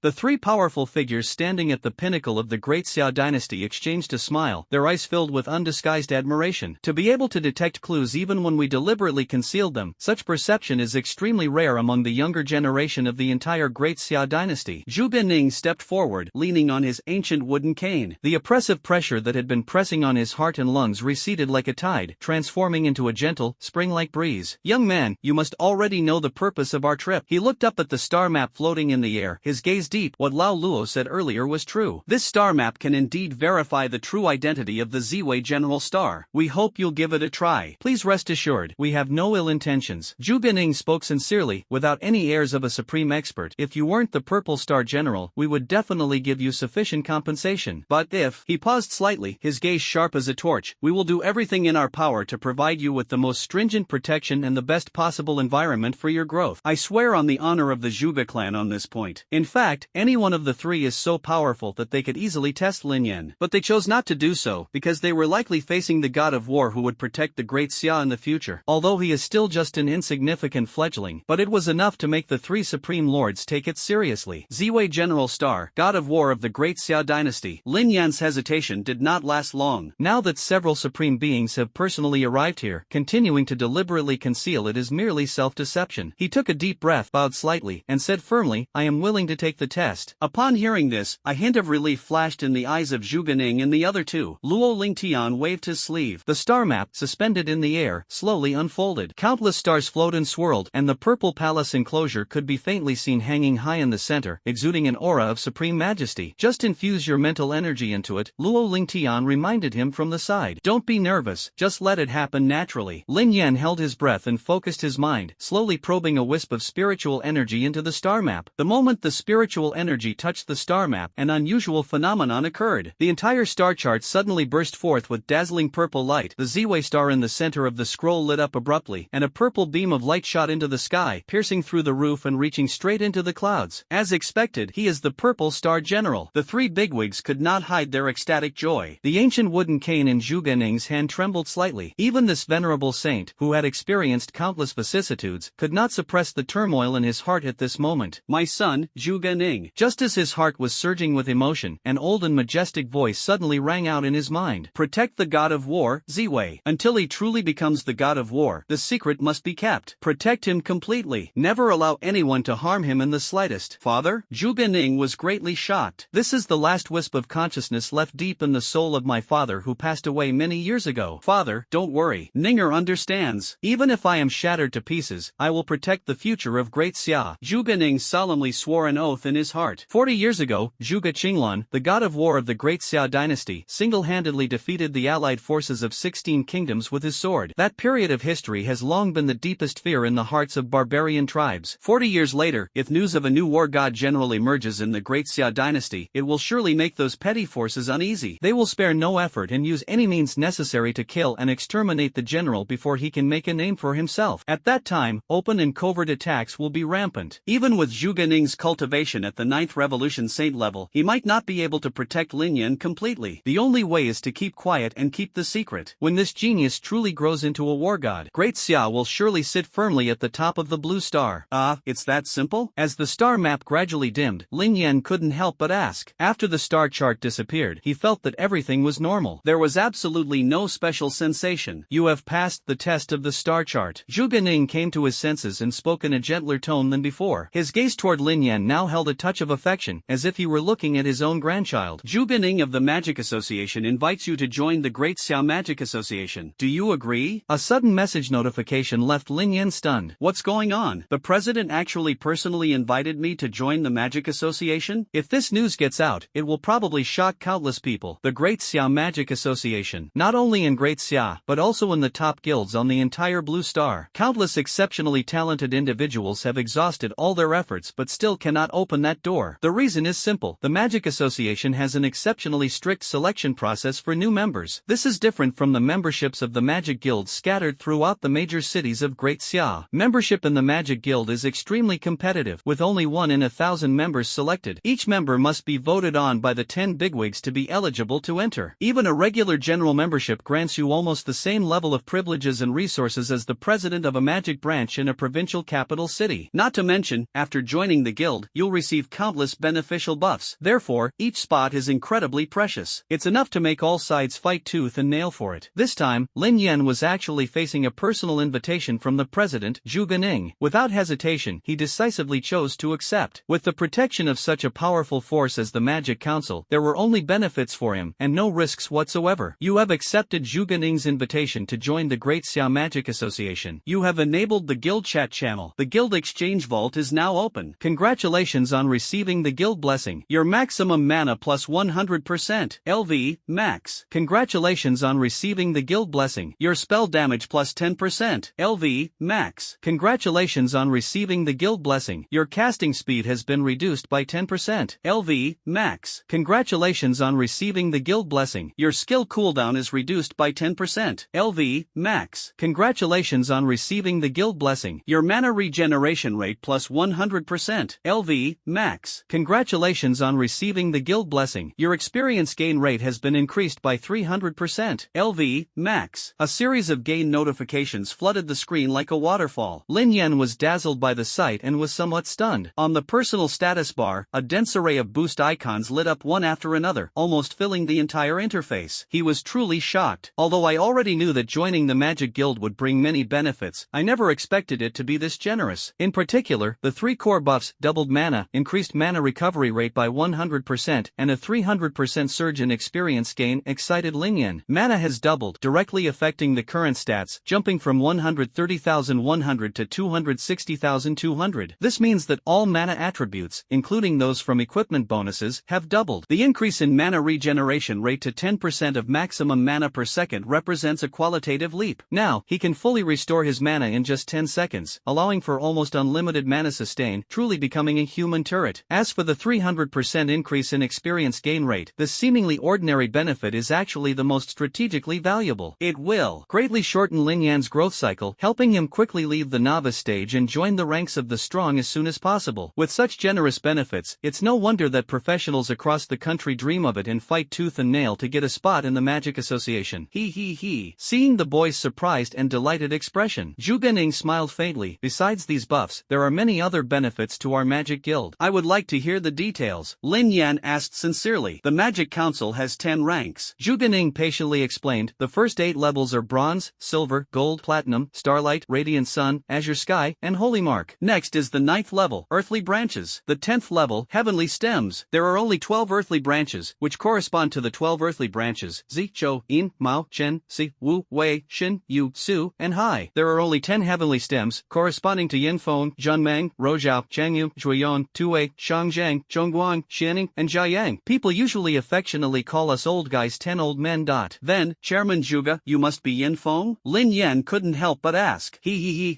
The 3 powerful figures standing at the pinnacle of the Great Xia dynasty exchanged a smile, their eyes filled with undisguised admiration. To be able to detect clues even when we deliberately concealed them, such perception is extremely rare among the younger generation of the entire Great Xia dynasty. Zhu Ganing stepped forward, leaning on his ancient wooden cane. The oppressive pressure that had been pressing on his heart and lungs receded like a tide, transforming into a gentle, spring-like breeze. "Young man, you must already know the purpose of our trip." He looked up at the star map floating in the air, his gaze deep. What Lao Luo said earlier was true. This star map can indeed verify the true identity of the Ziwei General Star. We hope you'll give it a try. Please rest assured, we have no ill intentions. Zhu Ganing spoke sincerely, without any airs of a supreme expert. "If you weren't the Purple Star General, we would definitely give you sufficient compensation. But if..." He paused slightly, his gaze sharp as a torch. "We will do everything in our power to provide you with the most stringent protection and the best possible environment for your growth. I swear on the honor of the Zhuge clan on this point. In fact, any one of the 3 is so powerful that they could easily test Lin Yen. But they chose not to do so, because they were likely facing the god of war who would protect the Great Xia in the future. Although he is still just an insignificant fledgling, but it was enough to make the 3 supreme lords take it seriously. Ziwei General Star, god of war of the Great Xia dynasty." Lin Yan's hesitation did not last long. Now that several supreme beings have personally arrived here, continuing to deliberately conceal it is merely self-deception. He took a deep breath, bowed slightly, and said firmly, "I am willing to take the test." Upon hearing this, a hint of relief flashed in the eyes of Zhu Ganing and the other 2. Luo Lingtian waved his sleeve. The star map, suspended in the air, slowly unfolded. Countless stars flowed and swirled, and the purple palace enclosure could be faintly seen hanging high in the center, exuding an aura of supreme majesty. "Just infuse your mental energy into it," Luo Lingtian reminded him from the side. "Don't be nervous, just let it happen naturally." Lin Yen held his breath and focused his mind, slowly probing a wisp of spiritual energy into the star map. The moment the spiritual energy touched the star map, an unusual phenomenon occurred. The entire star chart suddenly burst forth with dazzling purple light. The Ziwei star in the center of the scroll lit up abruptly, and a purple beam of light shot into the sky, piercing through the roof and reaching straight into the clouds. As expected, he is the Purple Star General. The 3 bigwigs could not hide their ecstatic joy. The ancient wooden cane in Zhu Ganing's hand trembled slightly. Even this venerable saint, who had experienced countless vicissitudes, could not suppress the turmoil in his heart at this moment. "My son, Zhu Ganing." Just as his heart was surging with emotion, an old and majestic voice suddenly rang out in his mind. "Protect the god of war, Ziwei. Until he truly becomes the god of war, the secret must be kept. Protect him completely. Never allow anyone to harm him in the slightest." "Father?" Zhu Ganing was greatly shocked. "This is the last wisp of consciousness left deep in the soul of my father who passed away many years ago." "Father, don't worry. Ninger understands. Even if I am shattered to pieces, I will protect the future of Great Xia." Zhu Ganing solemnly swore an oath in his heart. 40 years ago, Zhuge Qinglan, the god of war of the Great Xia dynasty, single-handedly defeated the allied forces of 16 kingdoms with his sword. That period of history has long been the deepest fear in the hearts of barbarian tribes. 40 years later, if news of a new war god general emerges in the Great Xia Xia dynasty, it will surely make those petty forces uneasy. They will spare no effort and use any means necessary to kill and exterminate the general before he can make a name for himself. At that time, open and covert attacks will be rampant. Even with Zhu Ganing's cultivation at the 9th Revolution Saint level, he might not be able to protect Lin Yen completely. The only way is to keep quiet and keep the secret. When this genius truly grows into a war god, Great Xia will surely sit firmly at the top of the blue star. It's that simple? As the star map gradually dimmed, Lin Yen couldn't help but ask. After the star chart disappeared, he felt that everything was normal. There was absolutely no special sensation. You have passed the test of the star chart. Zhu Ganing came to his senses and spoke in a gentler tone than before. His gaze toward Lin Yen now held a touch of affection, as if he were looking at his own grandchild. Zhu Ganing of the Magic Association invites you to join the Great Xia Magic Association. Do you agree? A sudden message notification left Lin Yen stunned. What's going on? The president actually personally invited me to join the Magic Association? If this news gets out, it will probably shock countless people. The Great Xia Magic Association. Not only in Great Xia, but also in the top guilds on the entire Blue Star. Countless exceptionally talented individuals have exhausted all their efforts but still cannot open that door. The reason is simple. The Magic Association has an exceptionally strict selection process for new members. This is different from the memberships of the Magic Guilds scattered throughout the major cities of Great Xia. Membership in the Magic Guild is extremely competitive, with only 1 in 1,000 members selected. Each member must be voted on by the 10 bigwigs to be eligible to enter. Even a regular general membership grants you almost the same level of privileges and resources as the president of a magic branch in a provincial capital city. Not to mention, after joining the guild, you'll receive countless beneficial buffs. Therefore, each spot is incredibly precious. It's enough to make all sides fight tooth and nail for it. This time, Lin Yen was actually facing a personal invitation from the president, Zhu Ganing. Without hesitation, he decisively chose to accept. With the protection of such a powerful force as the Magic Council, there were only benefits for him, and no risks whatsoever. You have accepted Zhu Ganing's invitation to join the Great Xia Magic Association. You have enabled the guild chat channel. The guild exchange vault is now open. Congratulations on receiving the guild blessing. Your maximum mana plus 100%. LV, max. Congratulations on receiving the guild blessing. Your spell damage plus 10%. LV, max. Congratulations on receiving the guild blessing. Your casting speed has been reduced by 10%. LV, max. Congratulations on receiving the guild blessing. Your skill cooldown is reduced by 10%. LV, max. Congratulations on receiving the guild blessing. Your mana regeneration rate plus 100%. LV, max. Congratulations on receiving the guild blessing. Your experience gain rate has been increased by 300%. LV, max. A series of gain notifications flooded the screen like a waterfall. Lin Yen was dazzled by the sight and was somewhat stunned. On the personal status bar, a dense array of boost icons lit up one after another, almost filling the entire interface. He was truly shocked. Although I already knew that joining the Magic Guild would bring many benefits, I never expected it to be this generous. In particular, the 3 core buffs, doubled mana, increased mana recovery rate by 100%, and a 300% surge in experience gain excited Lin Yen. Mana has doubled, directly affecting the current stats, jumping from 130,100 to 260,200. This means that all mana attributes, including those from equipment bonuses, have doubled. The increase in mana regeneration rate to 10% of maximum mana per second represents a qualitative leap. Now, he can fully restore his mana in just 10 seconds, allowing for almost unlimited mana sustain, truly becoming a human turret. As for the 300% increase in experience gain rate, this seemingly ordinary benefit is actually the most strategically valuable. It will greatly shorten Lin Yan's growth cycle, helping him quickly leave the novice stage and join the ranks of the strong as soon as possible. With such generous benefits, it's no wonder that professionals across the country dream of it and fight tooth and nail to get a spot in the Magic Association. He. Seeing the boy's surprised and delighted expression, Zhu Ganing smiled faintly. Besides these buffs, there are many other benefits to our Magic Guild. I would like to hear the details. Lin Yen asked sincerely. The Magic Council has 10 ranks. Zhu Ganing patiently explained. The first 8 levels are Bronze, Silver, Gold, Platinum, Starlight, Radiant Sun, Azure Sky, and Holy Mark. Next is the 9th level, Earthly Branches. The 10th level, Heavenly Stems. There are only 12 earthly branches, which correspond to the 12 earthly branches, Zi, Zhou, Yin, Mao, Chen, Si, Wu, Wei, Xin, Yu, Su, and Hai. There are only 10 heavenly stems, corresponding to Yin Feng, Zhunmeng, Rozhao, Changyu, Zhuiyon, Tuwei, Shangzhang, Zhongguang, Xianing, and Jiayang. People usually affectionately call us old guys 10 old men. Then, Chairman Zhuge, you must be Yin Feng? Lin Yen couldn't help but ask.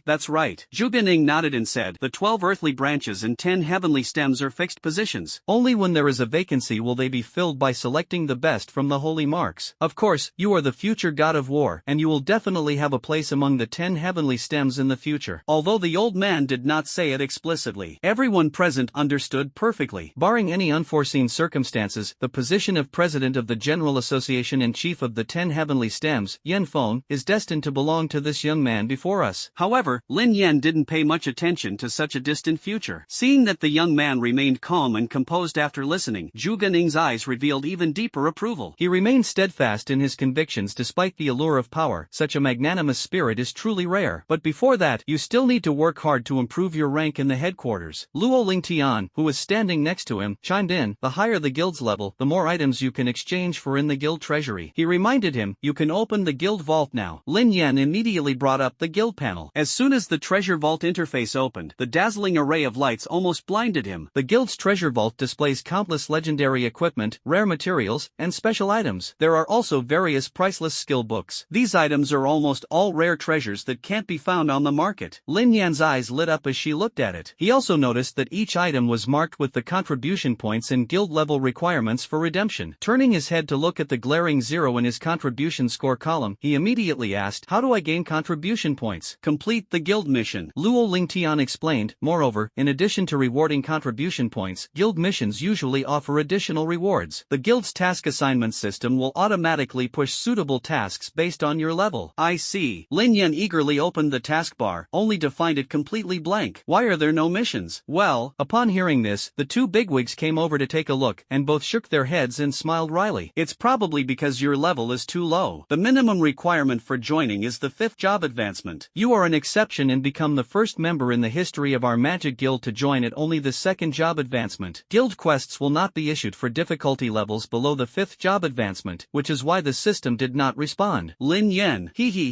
That's right. Zhu Ganing nodded and said, the 12 earthly branches and 10 heavenly stems are fixed positions. positions. Only when there is a vacancy will they be filled by selecting the best from the holy marks. Of course, you are the future god of war, and you will definitely have a place among the 10 heavenly stems in the future. Although the old man did not say it explicitly, everyone present understood perfectly. Barring any unforeseen circumstances, the position of president of the General Association and chief of the 10 heavenly stems, Yen Feng, is destined to belong to this young man before us. However, Lin Yen didn't pay much attention to such a distant future. Seeing that the young man remained calm and composed after listening, Zhu Ganing's eyes revealed even deeper approval. He remained steadfast in his convictions despite the allure of power. Such a magnanimous spirit is truly rare. But before that, you still need to work hard to improve your rank in the headquarters. Luo Lingtian, who was standing next to him, chimed in, the higher the guild's level, the more items you can exchange for in the guild treasury. He reminded him, you can open the guild vault now. Lin Yen immediately brought up the guild panel. As soon as the treasure vault interface opened, the dazzling array of lights almost blinded him. The guild's treasure vault displays countless legendary equipment, rare materials, and special items. There are also various priceless skill books. These items are almost all rare treasures that can't be found on the market. Lin Yan's eyes lit up as she looked at it. He also noticed that each item was marked with the contribution points and guild level requirements for redemption. Turning his head to look at the glaring 0 in his contribution score column, he immediately asked, how do I gain contribution points? Complete the guild mission, Luo Lingtian explained. Moreover, in addition to rewarding contribution points, guild missions usually offer additional rewards. The guild's task assignment system will automatically push suitable tasks based on your level. I see. Lin Yen eagerly opened the taskbar, only to find it completely blank. Why are there no missions? Well, upon hearing this, the two bigwigs came over to take a look, and both shook their heads and smiled wryly. It's probably because your level is too low. The minimum requirement for joining is the 5th job advancement. You are an exception and become the first member in the history of our magic guild to join at only the 2nd job advancement. Guild quests will not be issued for difficulty levels below the 5th job advancement, which is why the system did not respond. Lin Yen,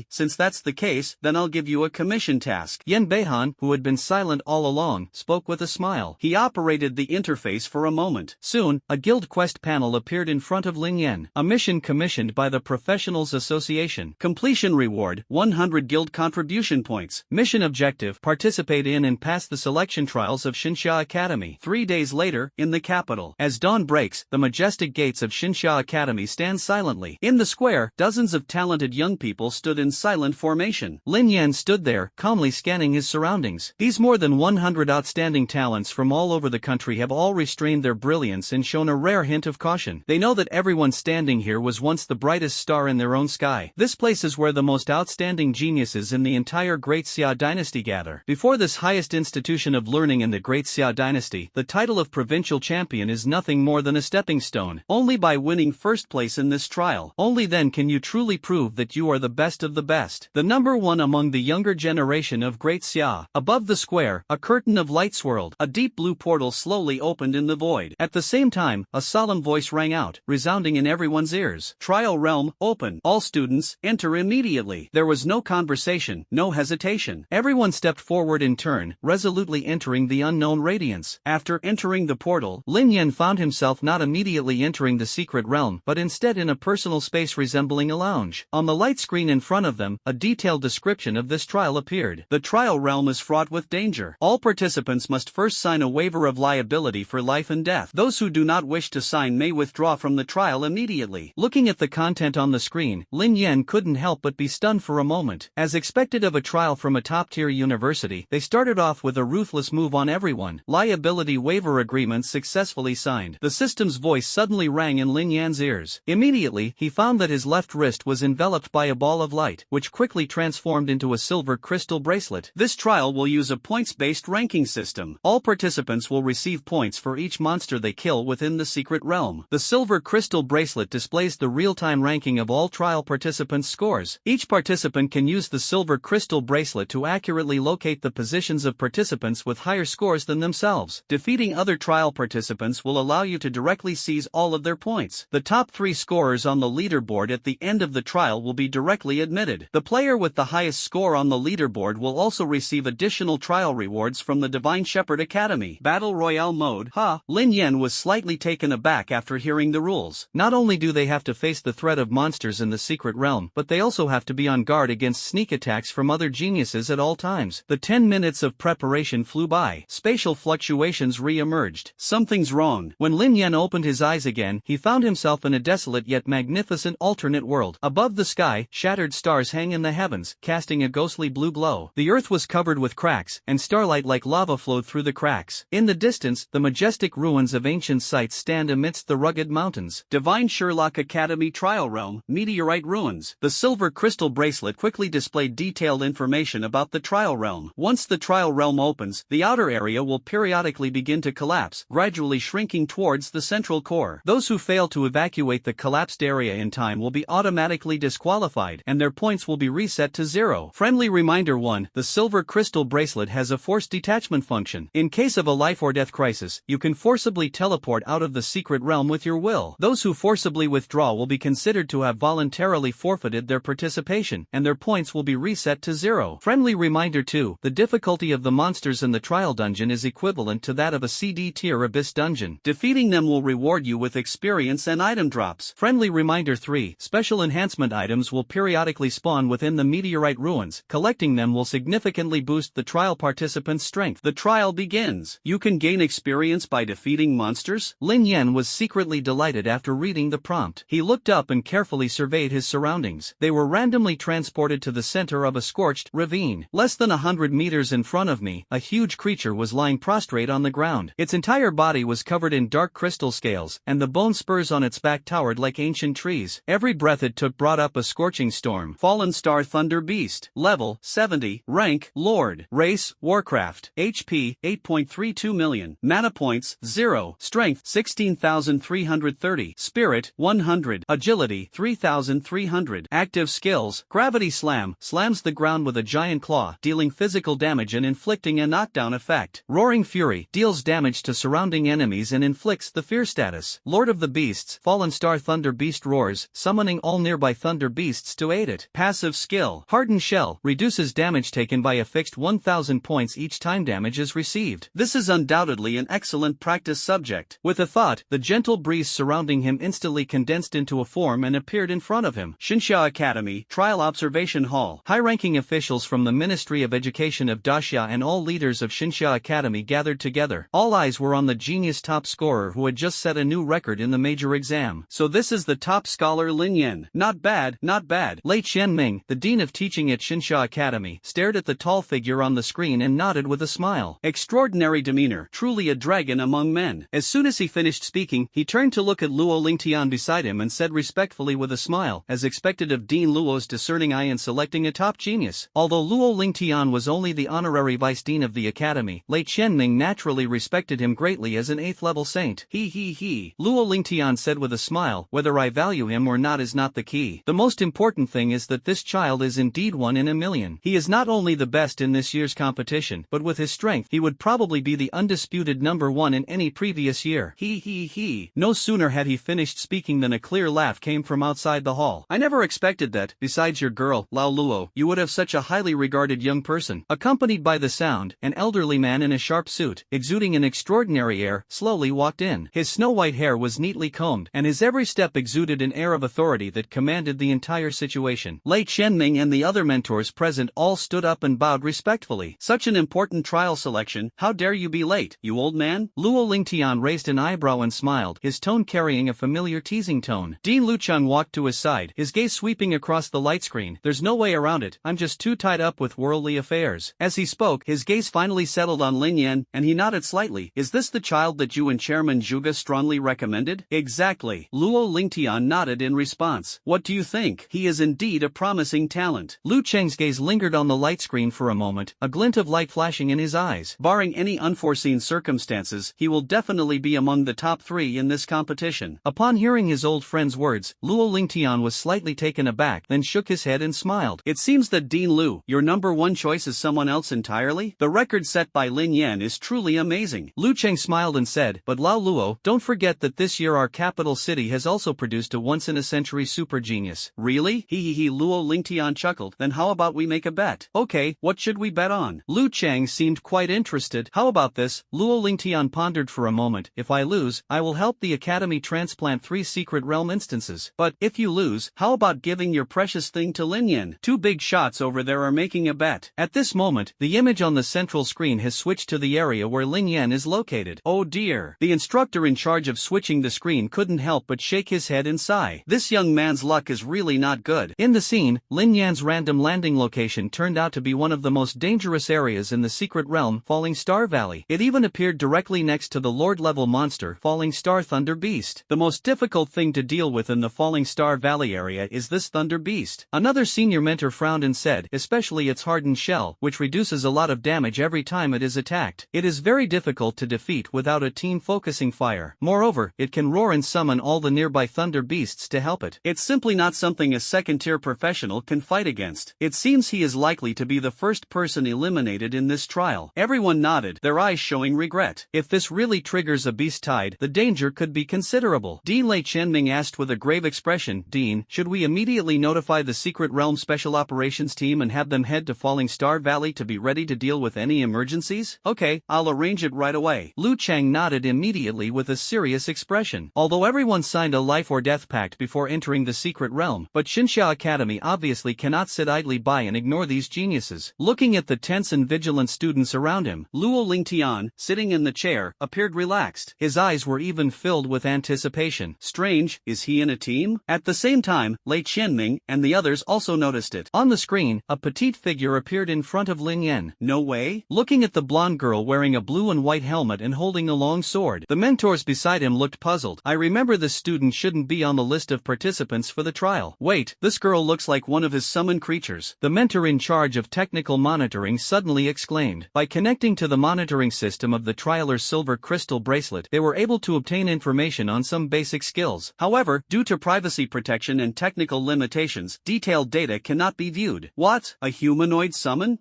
since that's the case, then I'll give you a commission task. Yen Beihan, who had been silent all along, spoke with a smile. He operated the interface for a moment. Soon, a guild quest panel appeared in front of Lin Yen. A mission commissioned by the Professionals Association. Completion reward, 100 guild contribution points. Mission objective, participate in and pass the selection trials of Xinxia Academy. 3 days later, in the capital. As dawn breaks, the majestic gates of Xinxia Academy stand silently. In the square, dozens of talented young people stood in silent formation. Lin Yen stood there, calmly scanning his surroundings. These more than 100 outstanding talents from all over the country have all restrained their brilliance and shown a rare hint of caution. They know that everyone standing here was once the brightest star in their own sky. This place is where the most outstanding geniuses in the entire Great Xia dynasty gather. Before this highest institution of learning in the Great Xia dynasty, the title of provincial champion is nothing more than a stepping stone. Only by winning first place in this trial, only then can you truly prove that you are the best of the best. The number one among the younger generation of Great Xia. Above the square, a curtain of light swirled. A deep blue portal slowly opened in the void. At the same time, a solemn voice rang out, resounding in everyone's ears. Trial realm, open. All students, enter immediately. There was no conversation, no hesitation. Everyone stepped forward in turn, resolutely entering the unknown radiance. After entering the portal, Lin Yen found himself not immediately entering the secret realm, but instead in a personal space resembling a lounge. On the light screen in front of them, a detailed description of this trial appeared. The trial realm is fraught with danger. All participants must first sign a waiver of liability for life and death. Those who do not wish to sign may withdraw from the trial immediately. Looking at the content on the screen, Lin Yen couldn't help but be stunned for a moment. As expected of a trial from a top-tier university, they started off with a ruthless move on everyone. Liability waiver agreements successfully signed. The system's voice suddenly rang in Lin Yan's ears. Immediately, he found that his left wrist was enveloped by a ball of light, which quickly transformed into a silver crystal bracelet. This trial will use a points-based ranking system. All participants will receive points for each monster they kill within the secret realm. The silver crystal bracelet displays the real-time ranking of all trial participants' scores. Each participant can use the silver crystal bracelet to accurately locate the positions of participants with higher scores than themselves. Defeating other trial participants will allow you to directly seize all of their points. The top 3 scorers on the leaderboard at the end of the trial will be directly admitted. The player with the highest score on the leaderboard will also receive additional trial rewards from the Divine Shepherd Academy. Battle Royale mode. Lin Yen was slightly taken aback after hearing the rules. Not only do they have to face the threat of monsters in the secret realm, but they also have to be on guard against sneak attacks from other geniuses at all times. The 10 minutes of preparation flew by. Spatial fluctuations re-emerged. emerged. Something's wrong. When Lin Yen opened his eyes again, he found himself in a desolate yet magnificent alternate world. Above the sky, shattered stars hang in the heavens, casting a ghostly blue glow. The earth was covered with cracks, and starlight like lava flowed through the cracks. In the distance, the majestic ruins of ancient sites stand amidst the rugged mountains. Divine Sherlock Academy Trial Realm, Meteorite Ruins. The silver crystal bracelet quickly displayed detailed information about the trial realm. Once the trial realm opens, the outer area will periodically begin to collapse, gradually shrinking towards the central core. Those who fail to evacuate the collapsed area in time will be automatically disqualified, and their points will be reset to 0. Friendly reminder 1. The silver crystal bracelet has a force detachment function. In case of a life or death crisis, you can forcibly teleport out of the secret realm with your will. Those who forcibly withdraw will be considered to have voluntarily forfeited their participation, and their points will be reset to 0. Friendly reminder 2. The difficulty of the monsters in the trial dungeon is equivalent to that of a CD tier abyss dungeon. Defeating them will reward you with experience and item drops. Friendly reminder 3. Special enhancement items will periodically spawn within the meteorite ruins. Collecting them will significantly boost the trial participants' strength. The trial begins. You can gain experience by defeating monsters? Lin Yen was secretly delighted after reading the prompt. He looked up and carefully surveyed his surroundings. They were randomly transported to the center of a scorched ravine. Less than 100 meters in front of me, a huge creature was lying prostrate on the ground. Its entire body was covered in dark crystal scales, and the bone spurs on its back towered like ancient trees. Every breath it took brought up a scorching storm. Fallen Star Thunder Beast. Level, 70. Rank, Lord. Race, Warcraft. HP, 8.32 million. Mana points, 0. Strength, 16,330. Spirit, 100. Agility, 3,300. Active skills. Gravity Slam. Slams the ground with a giant claw, dealing physical damage and inflicting a knockdown effect. Roaring Fury. Deals damage to surrounding enemies and inflicts the fear status. Lord of the Beasts. Fallen Star Thunder Beast roars, summoning all nearby thunder beasts to aid it. Passive skill. Hardened Shell. Reduces damage taken by a fixed 1,000 points each time damage is received. This is undoubtedly an excellent practice subject. With a thought, the gentle breeze surrounding him instantly condensed into a form and appeared in front of him. Shinsha Academy, Trial Observation Hall. High-ranking officials from the Ministry of Education of Daxia and all leaders of Shinsha Academy gathered together. All eyes were on the genius top scorer who had just set a new record in the major exam. So this is the top scholar Lin Yen. Not bad, not bad. Lei Qianming, the dean of teaching at Shinsha Academy, stared at the tall figure on the screen and nodded with a smile. Extraordinary demeanor, truly a dragon among men. As soon as he finished speaking, he turned to look at Luo Lingtian beside him and said respectfully with a smile, as expected of Dean Luo's discerning eye in selecting a top genius. Although Luo Lingtian was only the honorary vice dean of the academy, Lei Qianming naturally respected him greatly as an 8th level saint. He. Luo Lingtian said with a smile, whether I value him or not is not the key. The most important thing is that this child is indeed one in a million. He is not only the best in this year's competition, but with his strength, he would probably be the undisputed number 1 in any previous year. He. No sooner had he finished speaking than a clear laugh came from outside the hall. I never expected that, besides your girl, Lao Luo, you would have such a highly regarded young person. Accompanied by the sound, an elderly man in a sharp suit, exuding an extraordinary air, slowly walked in. His snow-white hair was neatly combed, and his every step exuded an air of authority that commanded the entire situation. Lei Qianming and the other mentors present all stood up and bowed respectfully. Such an important trial selection, how dare you be late, you old man? Luo Lingtian raised an eyebrow and smiled, his tone carrying a familiar teasing tone. Dean Lucheng walked to his side, his gaze sweeping across the light screen. There's no way around it, I'm just too tied up with worldly affairs. As he spoke, his gaze finally settled on Lin Yen, and he nodded slightly. Is this the child that you and Chairman Zhuge strongly recommended? Exactly. Luo Lingtian nodded in response. What do you think? He is indeed a promising talent. Lu Cheng's gaze lingered on the light screen for a moment, a glint of light flashing in his eyes. Barring any unforeseen circumstances, he will definitely be among the top 3 in this competition. Upon hearing his old friend's words, Luo Lingtian was slightly taken aback, then shook his head and smiled. It seems that Dean Lu, your number 1 choice is someone else entirely? The record set by Lin Yen is truly amazing. Lu Cheng smiled and said, but Lao Luo, don't forget that this year our capital city has also produced a once-in-a-century super genius. Really? Luo Lingtian chuckled. Then how about we make a bet? Okay, what should we bet on? Lu Cheng seemed quite interested. How about this? Luo Lingtian pondered for a moment. If I lose, I will help the academy transplant 3 secret realm instances. But if you lose, how about giving your precious thing to Lin Yen? 2 big shots over there are making a bet. At this moment, the image on the central screen has switched to the area where Lin Yen is located. located. Oh dear. The instructor in charge of switching the screen couldn't help but shake his head and sigh. This young man's luck is really not good. In the scene, Lin Yan's random landing location turned out to be one of the most dangerous areas in the secret realm, Falling Star Valley. It even appeared directly next to the Lord-level monster, Falling Star Thunder Beast. The most difficult thing to deal with in the Falling Star Valley area is this Thunder Beast. Another senior mentor frowned and said, especially its hardened shell, which reduces a lot of damage every time it is attacked. It is very difficult to defeat without a team focusing fire. Moreover, it can roar and summon all the nearby Thunder Beasts to help it. It's simply not something a second-tier professional can fight against. It seems he is likely to be the first person eliminated in this trial. Everyone nodded, their eyes showing regret. If this really triggers a beast tide, the danger could be considerable. Dean Lei Chenming asked with a grave expression, Dean, should we immediately notify the Secret Realm Special Operations team and have them head to Falling Star Valley to be ready to deal with any emergencies? Okay, I'll arrange it right away. Lu Chang nodded immediately with a serious expression. Although everyone signed a life or death pact before entering the Secret Realm, but Xinxia Academy obviously cannot sit idly by and ignore these geniuses. Looking at the tense and vigilant students around him, Luo Lingtian, sitting in the chair, appeared relaxed. His eyes were even filled with anticipation. Strange, is he in a team? At the same time, Lei Qianming and the others also noticed it. On the screen, a petite figure appeared in front of Lin Yen. No way? Looking at the blonde girl wearing a blue and white helmet and holding a long sword, the mentors beside him looked puzzled. I remember this student shouldn't be on the list of participants for the trial. Wait, this girl looks like one of his summoned creatures. The mentor in charge of technical monitoring suddenly exclaimed. By connecting to the monitoring system of the trialer's silver crystal bracelet, they were able to obtain information on some basic skills. However, due to privacy protection and technical limitations, detailed data cannot be viewed. What? A humanoid summon?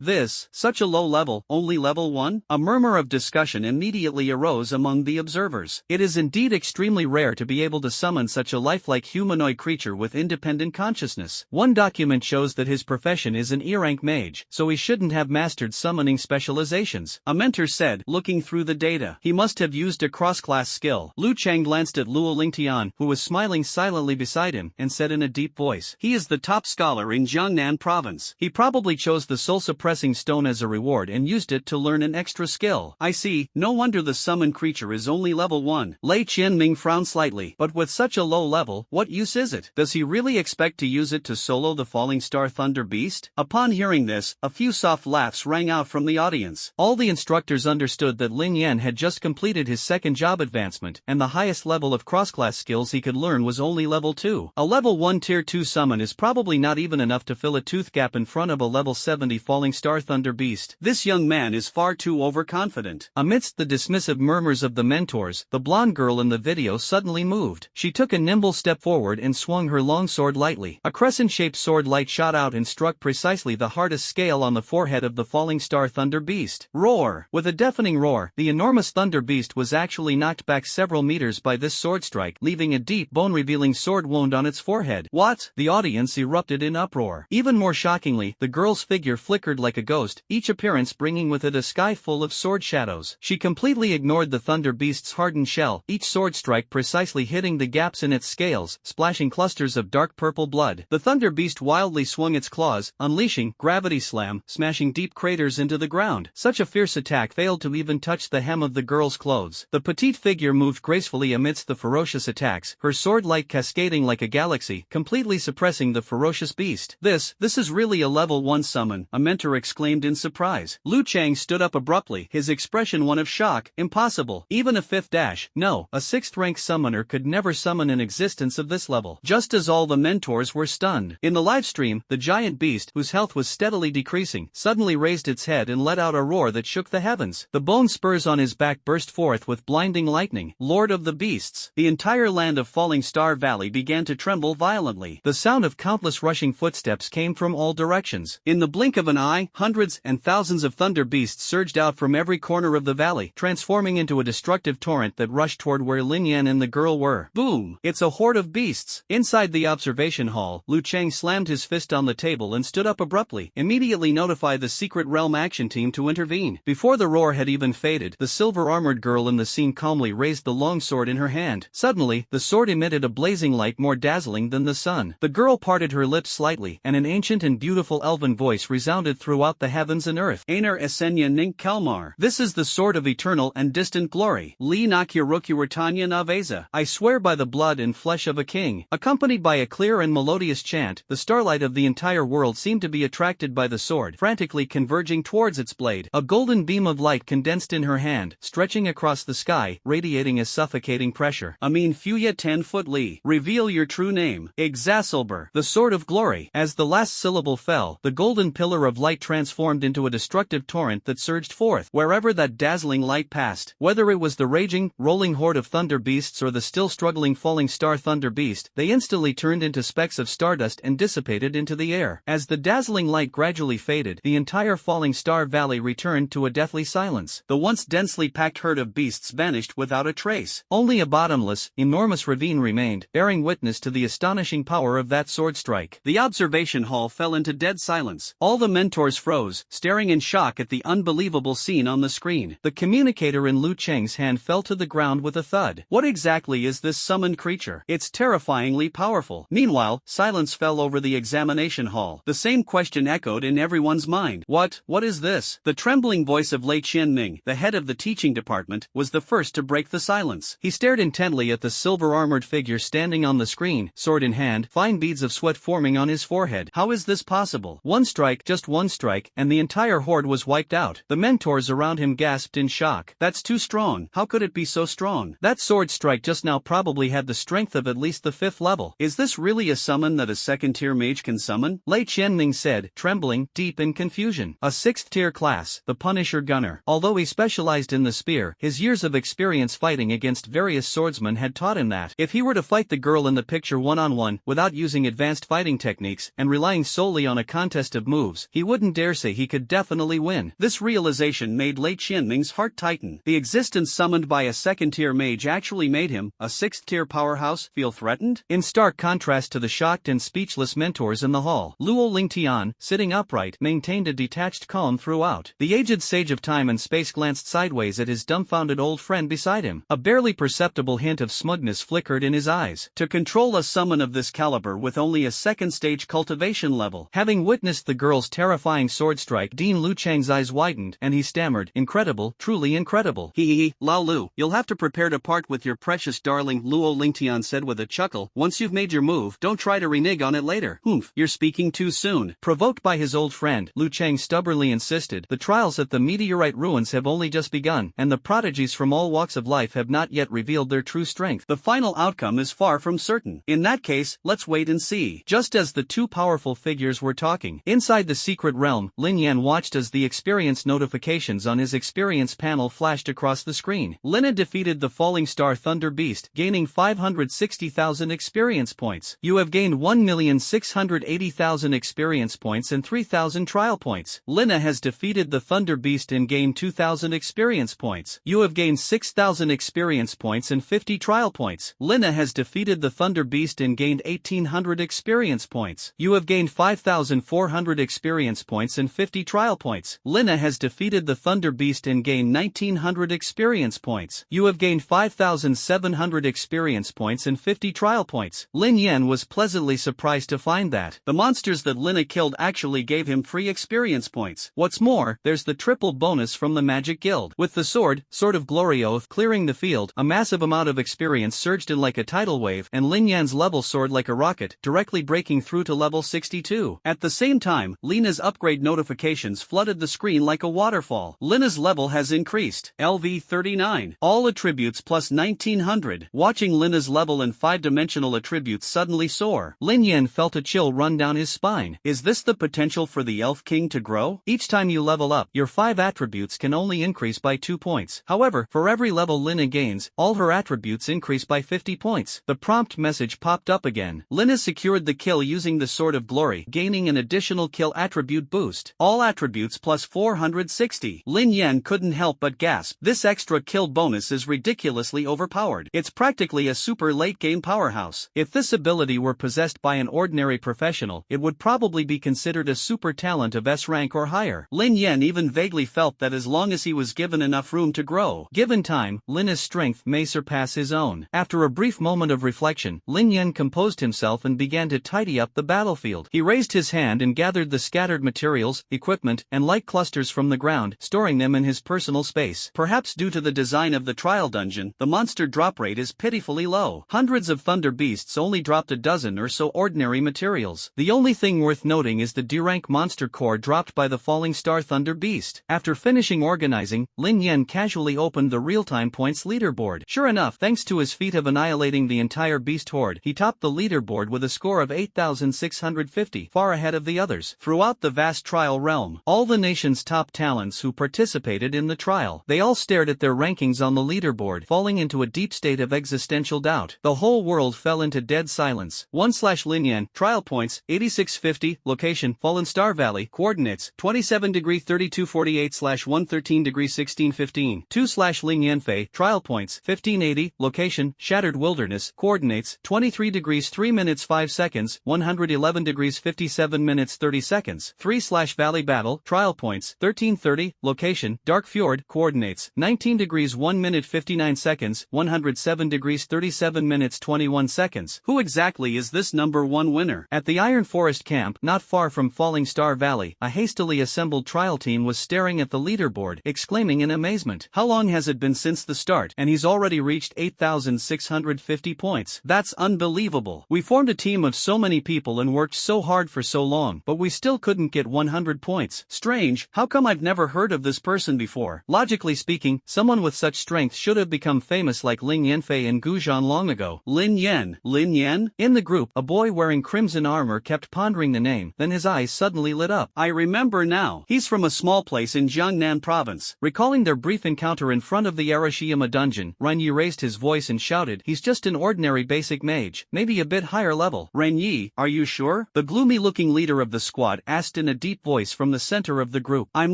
Such a low level, only level 1? A murmur of discussion immediately arose among the observers. It is indeed extremely rare to be able to summon such a lifelike humanoid creature with independent consciousness. One document shows that his profession is an E-rank mage, so he shouldn't have mastered summoning specializations. A mentor said, looking through the data. He must have used a cross-class skill. Lu Chang glanced at Luo Lingtian, who was smiling silently beside him, and said in a deep voice, he is the top scholar in Jiangnan province. He probably chose the soul-suppressing stone as a reward and used it to learn an extra skill. I see, no wonder the summoned creature is only level 1. Lei Qianming frowned slightly. But with such a low level, what use is it? Does he really expect to use it to solo the Falling Star Thunder Beast? Upon hearing this, a few soft laughs rang out from the audience. All the instructors understood that Lin Yen had just completed his second job advancement, and the highest level of cross-class skills he could learn was only level 2. A level 1 tier 2 summon is probably not even enough to fill a tooth gap in front of a level 70 Falling Star Thunder Beast. This young man is far too overconfident. Amidst the dismissive murmurs of the mentors, the blonde girl in the video suddenly moved. She took a nimble step forward and swung her long sword lightly. A crescent-shaped sword light shot out and struck precisely the hardest scale on the forehead of the Falling Star Thunder Beast. Roar! With a deafening roar, the enormous Thunder Beast was actually knocked back several meters by this sword strike, leaving a deep bone-revealing sword wound on its forehead. What? The audience erupted in uproar. Even more shockingly, the girl's figure flickered like a ghost, each appearance bringing with it a sky full of sword shadows. She completely ignored the Thunder Beast's hardened shell, each sword strike precisely hitting the gaps in its scales, splashing clusters of dark purple blood. The Thunder Beast wildly swung its claws, unleashing Gravity Slam, smashing deep craters into the ground. Such a fierce attack failed to even touch the hem of the girl's clothes. The petite figure moved gracefully amidst the ferocious attacks, her sword light cascading like a galaxy, completely suppressing the ferocious beast. This is really a level 1 summon, a mentor exclaimed in surprise. Lu Chang stood up abruptly, his expression one of shock. Impossible. Even a 5th dash, no, a 6th rank summoner could never summon an existence of this level. Just as all the mentors were stunned. In the live stream, the giant beast, whose health was steadily decreasing, suddenly raised its head and let out a roar that shook the heavens. The bone spurs on his back burst forth with blinding lightning. Lord of the Beasts. The entire land of Falling Star Valley began to tremble violently. The sound of countless rushing footsteps came from all directions. In the blink of an eye, hundreds and thousands of thunder beasts surged out from every corner of the valley, transforming into a destructive torrent that rushed toward where Lin Yen and the girl were. Boom! It's a horde of beasts. Inside the observation hall, Lu Chang slammed his fist on the table and stood up abruptly. Immediately notify the Secret Realm action team to intervene. Before the roar had even faded, the silver-armored girl in the scene calmly raised the longsword in her hand. Suddenly, the sword emitted a blazing light more dazzling than the sun. The girl parted her lips slightly, and an ancient and beautiful elven voice resounded throughout the heavens and earth. Aner Esenya Nink Kalmar. This is the sword of eternity. eternal and distant glory. Li Nakurukuratanya Naveza. I swear by the blood and flesh of a king. Accompanied by a clear and melodious chant, the starlight of the entire world seemed to be attracted by the sword, frantically converging towards its blade. A golden beam of light condensed in her hand, stretching across the sky, radiating a suffocating pressure. Amin Fuya 10-foot Li. Reveal your true name. Exacalber. The sword of glory. As the last syllable fell, the golden pillar of light transformed into a destructive torrent that surged forth wherever that dazzling light passed. Whether it was the raging, rolling horde of thunder beasts or the still struggling falling star thunder beast, they instantly turned into specks of stardust and dissipated into the air. As the dazzling light gradually faded, the entire falling star valley returned to a deathly silence. The once densely packed herd of beasts vanished without a trace. Only a bottomless, enormous ravine remained, bearing witness to the astonishing power of that sword strike. The observation hall fell into dead silence. All the mentors froze, staring in shock at the unbelievable scene on the screen. The communicator in Lu Cheng's hand fell to the ground with a thud. What exactly is this summoned creature? It's terrifyingly powerful. Meanwhile, silence fell over the examination hall. The same question echoed in everyone's mind. What is this? The trembling voice of Lei Qianming, the head of the teaching department, was the first to break the silence. He stared intently at the silver-armored figure standing on the screen, sword in hand, fine beads of sweat forming on his forehead. How is this possible? One strike, just one strike, and the entire horde was wiped out. The mentors around him gasped in shock. That's too strong. How could it be so strong? That sword strike just now probably had the strength of at least the 5th level. Is this really a summon that a 2nd-tier mage can summon? Lei Qianming said, trembling, deep in confusion. A 6th-tier class, the Punisher Gunner. Although he specialized in the spear, his years of experience fighting against various swordsmen had taught him that if he were to fight the girl in the picture one-on-one, without using advanced fighting techniques, and relying solely on a contest of moves, he wouldn't dare say he could definitely win. This realization made Lei Qianming's heart tighten. The existence summoned by a 2nd-tier mage actually made him, a 6th-tier powerhouse, feel threatened? In stark contrast to the shocked and speechless mentors in the hall, Luo Lingtian, sitting upright, maintained a detached calm throughout. The aged sage of time and space glanced sideways at his dumbfounded old friend beside him. A barely perceptible hint of smugness flickered in his eyes. To control a summon of this caliber with only a 2nd-stage cultivation level. Having witnessed the girl's terrifying sword strike, Dean Lu Cheng's eyes widened, and he stammered, incredible, truly incredible. Lao Lu, you'll have to prepare to part with your precious darling, Luo Lingtian said with a chuckle. Once you've made your move, don't try to renege on it later. Humph, you're speaking too soon. Provoked by his old friend, Lu Cheng stubbornly insisted, the trials at the meteorite ruins have only just begun, and the prodigies from all walks of life have not yet revealed their true strength. The final outcome is far from certain. In that case, let's wait and see. Just as the two powerful figures were talking, inside the secret realm, Lin Yen watched as the experience notifications on his experience panel flashed across the screen. Lina defeated the falling star Thunder Beast, gaining 560,000 experience points. You have gained 1,680,000 experience points and 3,000 trial points. Lina has defeated the Thunder Beast and gained 2,000 experience points. You have gained 6,000 experience points and 50 trial points. Lina has defeated the Thunder Beast and gained 1,800 experience points. You have gained 5,400 experience points and 50 trial points. Lina has defeated the Thunder Beast and gained 1,900 experience points. You have gained 5,700 experience points and 50 trial points. Lin Yen was pleasantly surprised to find that the monsters that Lina killed actually gave him free experience points. What's more, there's the triple bonus from the Magic Guild. With the Sword of Glory Oath clearing the field, a massive amount of experience surged in like a tidal wave, and Lin Yan's level soared like a rocket, directly breaking through to level 62. At the same time, Lina's upgrade notifications flooded the screen like a waterfall. Lina's level has increased. LV 39. All attributes plus 1900. Watching Lina's level and 5-dimensional attributes suddenly soar, Lin Yen felt a chill run down his spine. Is this the potential for the Elf King to grow? Each time you level up, your 5 attributes can only increase by 2 points. However, for every level Lina gains, all her attributes increase by 50 points. The prompt message popped up again. Lina secured the kill using the Sword of Glory, gaining an additional kill attribute boost. All attributes plus 460. Lin Yen couldn't help but gasp. This extra kill bonus is ridiculously overpowered. It's practically a super late-game powerhouse. If this ability were possessed by an ordinary professional, it would probably be considered a super talent of S rank or higher. Lin Yen even vaguely felt that as long as he was given enough room to grow, given time, Lina's strength may surpass his own. After a brief moment of reflection, Lin Yen composed himself and began to tidy up the battlefield. He raised his hand and gathered the scattered materials, equipment, and light clusters from the ground, storing them in his personal space space. Perhaps due to the design of the trial dungeon, the monster drop rate is pitifully low. Hundreds of thunder beasts only dropped a dozen or so ordinary materials. The only thing worth noting is the D-rank monster core dropped by the falling star thunder beast. After finishing organizing, Lin Yen casually opened the real-time points leaderboard. Sure enough, thanks to his feat of annihilating the entire beast horde, he topped the leaderboard with a score of 8,650, far ahead of the others. Throughout the vast trial realm, all the nation's top talents who participated in the trial, they all stared at their rankings on the leaderboard, falling into a deep state of existential doubt. The whole world fell into dead silence. 1/Lin Yen, trial points, 8650, location, Fallen Star Valley, coordinates, 27°3248/113°1615. 2/Lin Yen Fei, trial points, 1580, location, Shattered Wilderness, coordinates, 23°3'5", 111°57'30". 3/Valley Battle, trial points, 1330, location, Dark Fjord, coordinates, 19°1'59", 107°37'21". Who exactly is this number one winner? At the Iron Forest camp, not far from Falling Star Valley, a hastily assembled trial team was staring at the leaderboard, exclaiming in amazement. How long has it been since the start, and he's already reached 8,650 points? That's unbelievable. We formed a team of so many people and worked so hard for so long, but we still couldn't get 100 points. Strange, how come I've never heard of this person before? Logically speaking, someone with such strength should have become famous like Lin Yanfei and Gujan long ago. Lin Yen? Lin Yen? In the group, a boy wearing crimson armor kept pondering the name, then his eyes suddenly lit up. I remember now. He's from a small place in Jiangnan province. Recalling their brief encounter in front of the Arashiyama dungeon, Renyi raised his voice and shouted, he's just an ordinary basic mage, maybe a bit higher level. Renyi, are you sure? The gloomy-looking leader of the squad asked in a deep voice from the center of the group. I'm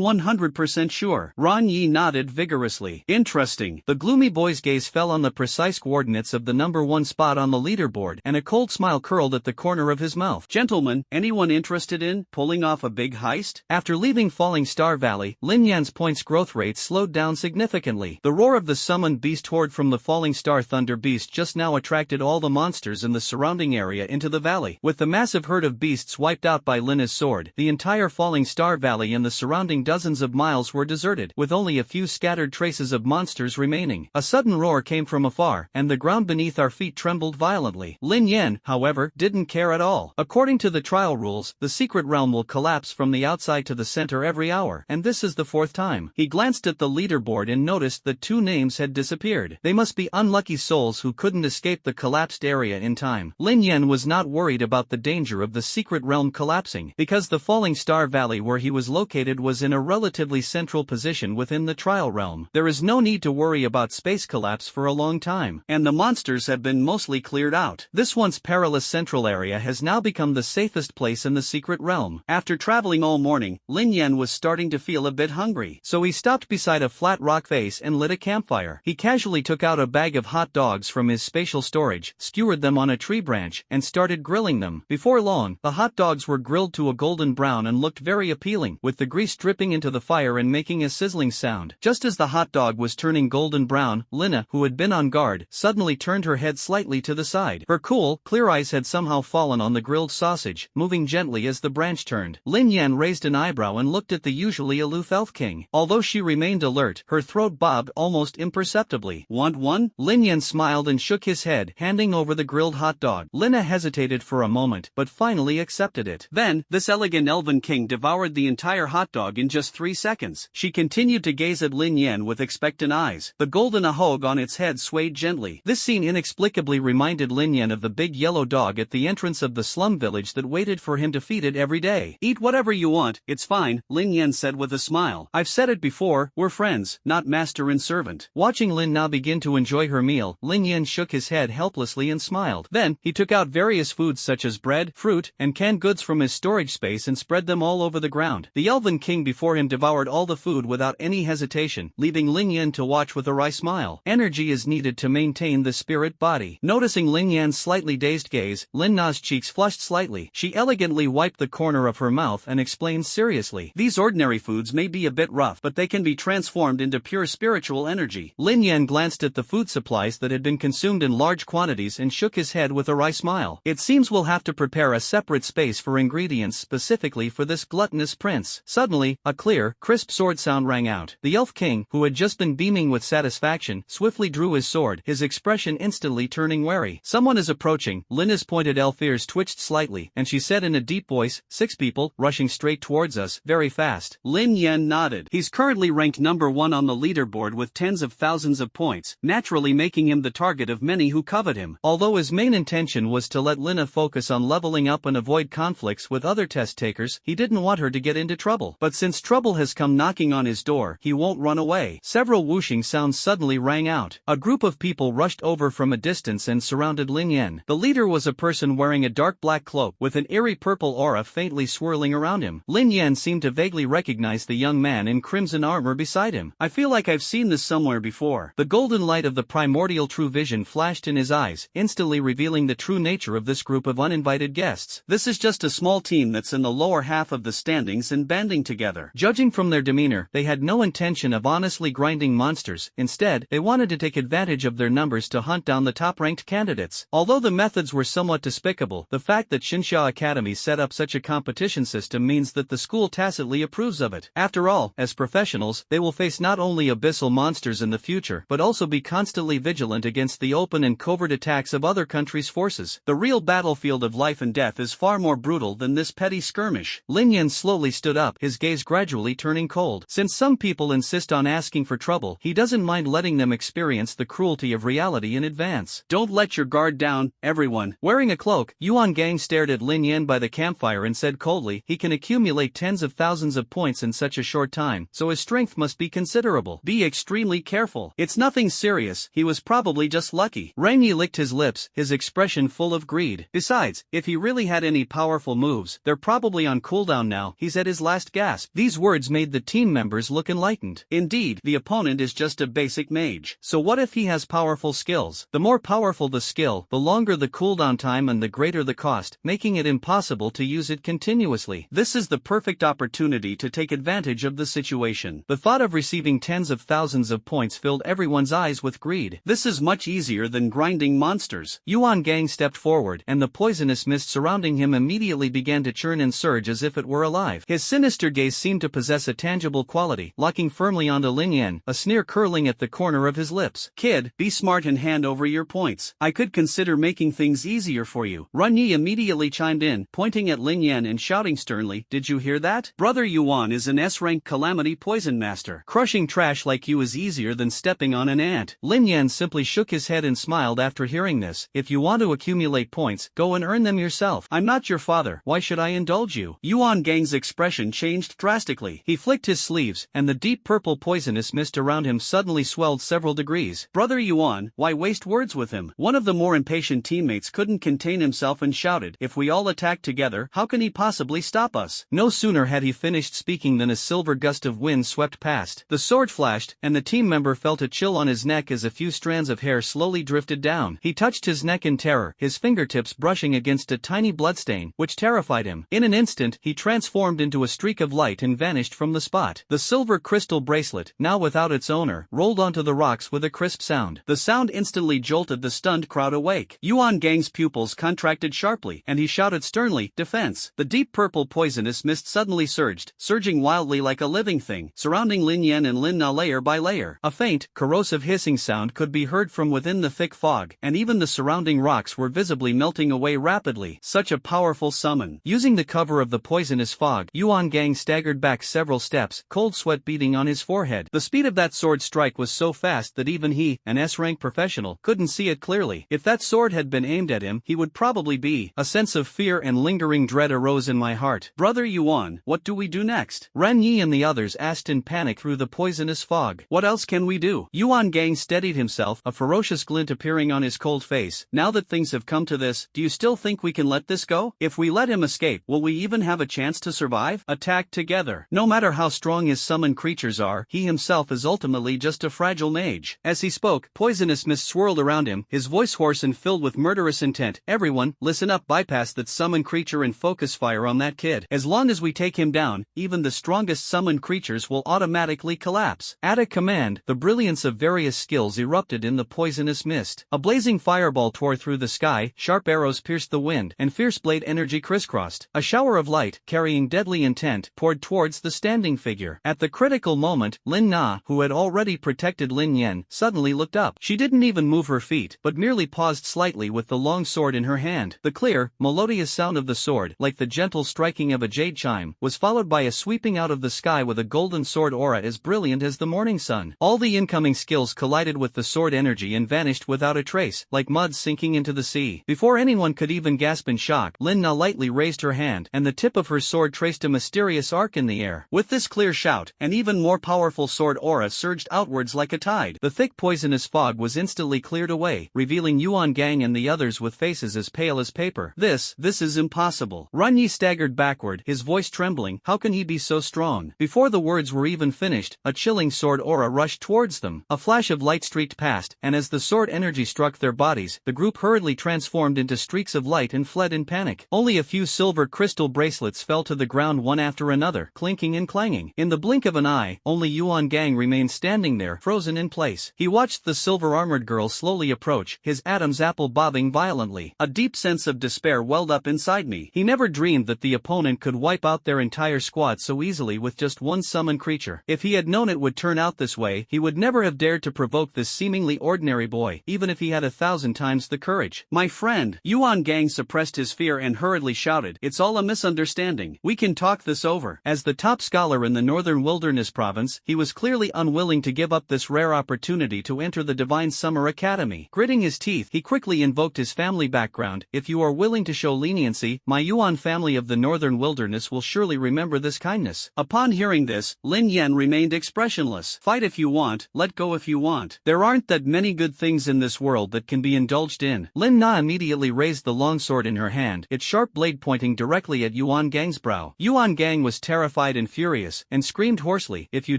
100% sure. Renyi nodded vigorously. Interesting. The gloomy boy's gaze fell on the precise coordinates of the number one spot on the leaderboard, and a cold smile curled at the corner of his mouth. Gentlemen, anyone interested in pulling off a big heist? After leaving Falling Star Valley, Lin Yan's points growth rate slowed down significantly. The roar of the summoned beast horde from the Falling Star Thunder Beast just now attracted all the monsters in the surrounding area into the valley. With the massive herd of beasts wiped out by Lina's sword, the entire Falling Star Valley and the surrounding dozens of miles were deserted, with only a few scattered traces of monsters remaining. A sudden roar came from afar, and the ground beneath our feet trembled violently. Lin Yen, however, didn't care at all. According to the trial rules, the secret realm will collapse from the outside to the center every hour, and this is the fourth time. He glanced at the leaderboard and noticed that 2 names had disappeared. They must be unlucky souls who couldn't escape the collapsed area in time. Lin Yen was not worried about the danger of the secret realm collapsing, because the Falling Star Valley where he was located was in a relatively central position within the trial realm. There is no need to worry about space collapse for a long time, and the monsters have been mostly cleared out. This once perilous central area has now become the safest place in the secret realm. After traveling all morning, Lin Yen was starting to feel a bit hungry, so he stopped beside a flat rock face and lit a campfire. He casually took out a bag of hot dogs from his spatial storage, skewered them on a tree branch, and started grilling them. Before long, the hot dogs were grilled to a golden brown and looked very appealing, with the grease dripping into the fire and making a sizzling sound. Just as the hot dog was turning golden brown, Lina, who had been on guard, suddenly turned her head slightly to the side. Her cool, clear eyes had somehow fallen on the grilled sausage, moving gently as the branch turned. Lin Yen raised an eyebrow and looked at the usually aloof elf king. Although she remained alert, her throat bobbed almost imperceptibly. Want one? Lin Yen smiled and shook his head, handing over the grilled hot dog. Lina hesitated for a moment, but finally accepted it. Then, this elegant elven king devoured the entire hot dog in just 3 seconds. She continued to gaze at Lin Yen with expectant eyes. The golden ahog on its head swayed gently. This scene inexplicably reminded Lin Yen of the big yellow dog at the entrance of the slum village that waited for him to feed it every day. Eat whatever you want, it's fine, Lin Yen said with a smile. I've said it before, we're friends, not master and servant. Watching Lin Na begin to enjoy her meal, Lin Yen shook his head helplessly and smiled. Then, he took out various foods such as bread, fruit, and canned goods from his storage space and spread them all over the ground. The elven king before him devoured all the food without any hesitation, leaving Lin Yen to watch with a wry smile. Energy is needed to maintain the spirit body. Noticing Lin Yan's slightly dazed gaze, Lin Na's cheeks flushed slightly. She elegantly wiped the corner of her mouth and explained seriously, these ordinary foods may be a bit rough, but they can be transformed into pure spiritual energy. Lin Yen glanced at the food supplies that had been consumed in large quantities and shook his head with a wry smile. It seems we'll have to prepare a separate space for ingredients specifically for this gluttonous prince. Suddenly, a clear, crisp sword sound rang out. The Elf King, who had just been beaming with satisfaction, swiftly drew his sword, his expression instantly turning wary. Someone is approaching. Lina's pointed elf ears twitched slightly, and she said in a deep voice, 6 people, rushing straight towards us, very fast. Lin Yen nodded. He's currently ranked number 1 on the leaderboard with tens of thousands of points, naturally making him the target of many who covet him. Although his main intention was to let Lina focus on leveling up and avoid conflicts with other test takers, he didn't want her to get into trouble. But since trouble has come knocking on his door, he won't run away. Several whooshing sounds suddenly rang out. A group of people rushed over from a distance and surrounded Lin Yen. The leader was a person wearing a dark black cloak with an eerie purple aura faintly swirling around him. Lin Yen seemed to vaguely recognize the young man in crimson armor beside him. I feel like I've seen this somewhere before. The golden light of the primordial true vision flashed in his eyes, instantly revealing the true nature of this group of uninvited guests. This is just a small team that's in the lower half of the standings and banding together. Judging from their demeanor, they had no intention of honestly grinding monsters. Instead, they wanted to take advantage of their numbers to hunt down the top-ranked candidates. Although the methods were somewhat despicable, the fact that Xinsha Academy set up such a competition system means that the school tacitly approves of it. After all, as professionals, they will face not only abyssal monsters in the future, but also be constantly vigilant against the open and covert attacks of other countries' forces. The real battlefield of life and death is far more brutal than this petty skirmish. Lin Yen slowly stood up, his gaze gradually turning cold. Since some people insist on asking for trouble, he doesn't mind letting them experience the cruelty of reality in advance. Don't let your guard down, everyone. Wearing a cloak, Yuan Gang stared at Lin Yen by the campfire and said coldly, he can accumulate tens of thousands of points in such a short time, so his strength must be considerable. Be extremely careful. It's nothing serious, he was probably just lucky. Rang Yi licked his lips, his expression full of greed. Besides, if he really had any powerful moves, they're probably on cooldown now. He's at his last gasp. These words made the team members look enlightened. Indeed, the opponent is just a basic mage. So what if he has powerful skills? The more powerful the skill, the longer the cooldown time and the greater the cost, making it impossible to use it continuously. This is the perfect opportunity to take advantage of the situation. The thought of receiving tens of thousands of points filled everyone's eyes with greed. This is much easier than grinding monsters. Yuan Gang stepped forward, and the poisonous mist surrounding him immediately began to churn and surge as if it were alive. His sinister gaze seemed to possess a tangible quality, locking firmly onto Lin Yen, a sneer curling at the corner of his lips. Kid, be smart and hand over your points. I could consider making things easier for you. Run Yi immediately chimed in, pointing at Lin Yen and shouting sternly, did you hear that? Brother Yuan is an S-rank calamity poison master. Crushing trash like you is easier than stepping on an ant. Lin Yen simply shook his head and smiled after hearing this. If you want to accumulate points, go and earn them yourself. I'm not your father, why should I indulge you? Yuan Gang's expression changed drastically. He flicked his sleeves, and the deep purple poisonous mist around him suddenly swelled several degrees. Brother Yuan, why waste words with him? One of the more impatient teammates couldn't contain himself and shouted, if we all attack together, how can he possibly stop us? No sooner had he finished speaking than a silver gust of wind swept past. The sword flashed, and the team member felt a chill on his neck as a few strands of hair slowly drifted down. He touched his neck in terror, his fingertips brushing against a tiny bloodstain, which terrified him. In an instant, he transformed into a streak of light and vanished from the spot. The silver crystal bracelet, now without its owner, rolled onto the rocks with a crisp sound. The sound instantly jolted the stunned crowd awake. Yuan Gang's pupils contracted sharply, and he shouted sternly, defense. The deep purple poisonous mist suddenly surged, surging wildly like a living thing, surrounding Lin Yen and Lin Na layer by layer. A faint, corrosive hissing sound could be heard from within the thick fog, and even the surrounding rocks were visibly melting away rapidly. Such a powerful summon. Using the cover of the poisonous fog, Yuan Gang staggered back several steps, cold sweat beading on his forehead. The speed of that sword strike was so fast that even he, an S-rank professional, couldn't see it clearly. If that sword had been aimed at him, he would probably be. A sense of fear and lingering dread arose in my heart. Brother Yuan, what do we do next? Ran Yi and the others asked in panic through the poisonous fog. What else can we do? Yuan Gang steadied himself, a ferocious glint appearing on his cold face. Now that things have come to this, do you still think we can let this go? If we let him escape, will we even have a chance to survive? Attack together. No matter how strong his summoned creatures are, he himself is ultimately just a fragile mage. As he spoke, poisonous mist swirled around him, his voice hoarse and filled with murderous intent. Everyone, listen up, bypass that summoned creature and focus fire on that kid. As long as we take him down, even the strongest summoned creatures will automatically collapse. At a command, the brilliance of various skills erupted in the poisonous mist. A blazing fireball tore through the sky, sharp arrows pierced the wind, and fierce blade energy crisscrossed. A shower of light, carrying deadly intent, poured towards the standing figure. At the critical moment, moment, Lin Na, who had already protected Lin Yen, suddenly looked up. She didn't even move her feet, but merely paused slightly with the long sword in her hand. The clear, melodious sound of the sword, like the gentle striking of a jade chime, was followed by a sweeping out of the sky with a golden sword aura as brilliant as the morning sun. All the incoming skills collided with the sword energy and vanished without a trace, like mud sinking into the sea. Before anyone could even gasp in shock, Lin Na lightly raised her hand, and the tip of her sword traced a mysterious arc in the air. With this clear shout, an even more powerful sword aura surged outwards like a tide. The thick poisonous fog was instantly cleared away, revealing Yuan Gang and the others with faces as pale as paper. This is impossible. Run Yi staggered backward, his voice trembling. How can he be so strong? Before the words were even finished, a chilling sword aura rushed towards them. A flash of light streaked past, and as the sword energy struck their bodies, the group hurriedly transformed into streaks of light and fled in panic. Only a few silver crystal bracelets fell to the ground one after another, clinking and clanging. In the blink of an eye, only Yuan Gang remained standing there, frozen in place. He watched the silver-armored girl slowly approach, his Adam's apple bobbing violently. A deep sense of despair welled up inside me. He never dreamed that the opponent could wipe out their entire squad so easily with just one summoned creature. If he had known it would turn out this way, he would never have dared to provoke this seemingly ordinary boy, even if he had 1,000 times the courage. My friend, Yuan Gang suppressed his fear and hurriedly shouted, "It's all a misunderstanding. We can talk this over." As the top scholar in the Northern Wilderness Province, he was clearly unwilling to give up this rare opportunity to enter the Divine Summer Academy. Gritting his teeth, he quickly invoked his family background. "If you are willing to show leniency, my Yuan family of the Northern Wilderness will surely remember this kindness." Upon hearing this, Lin Yen remained expressionless. "Fight if you want, let go if you want. There aren't that many good things in this world that can be indulged in." Lin Na immediately raised the longsword in her hand, its sharp blade pointing directly at Yuan Gang's brow. Yuan Gang was terrified and furious, and screamed hoarsely, "If you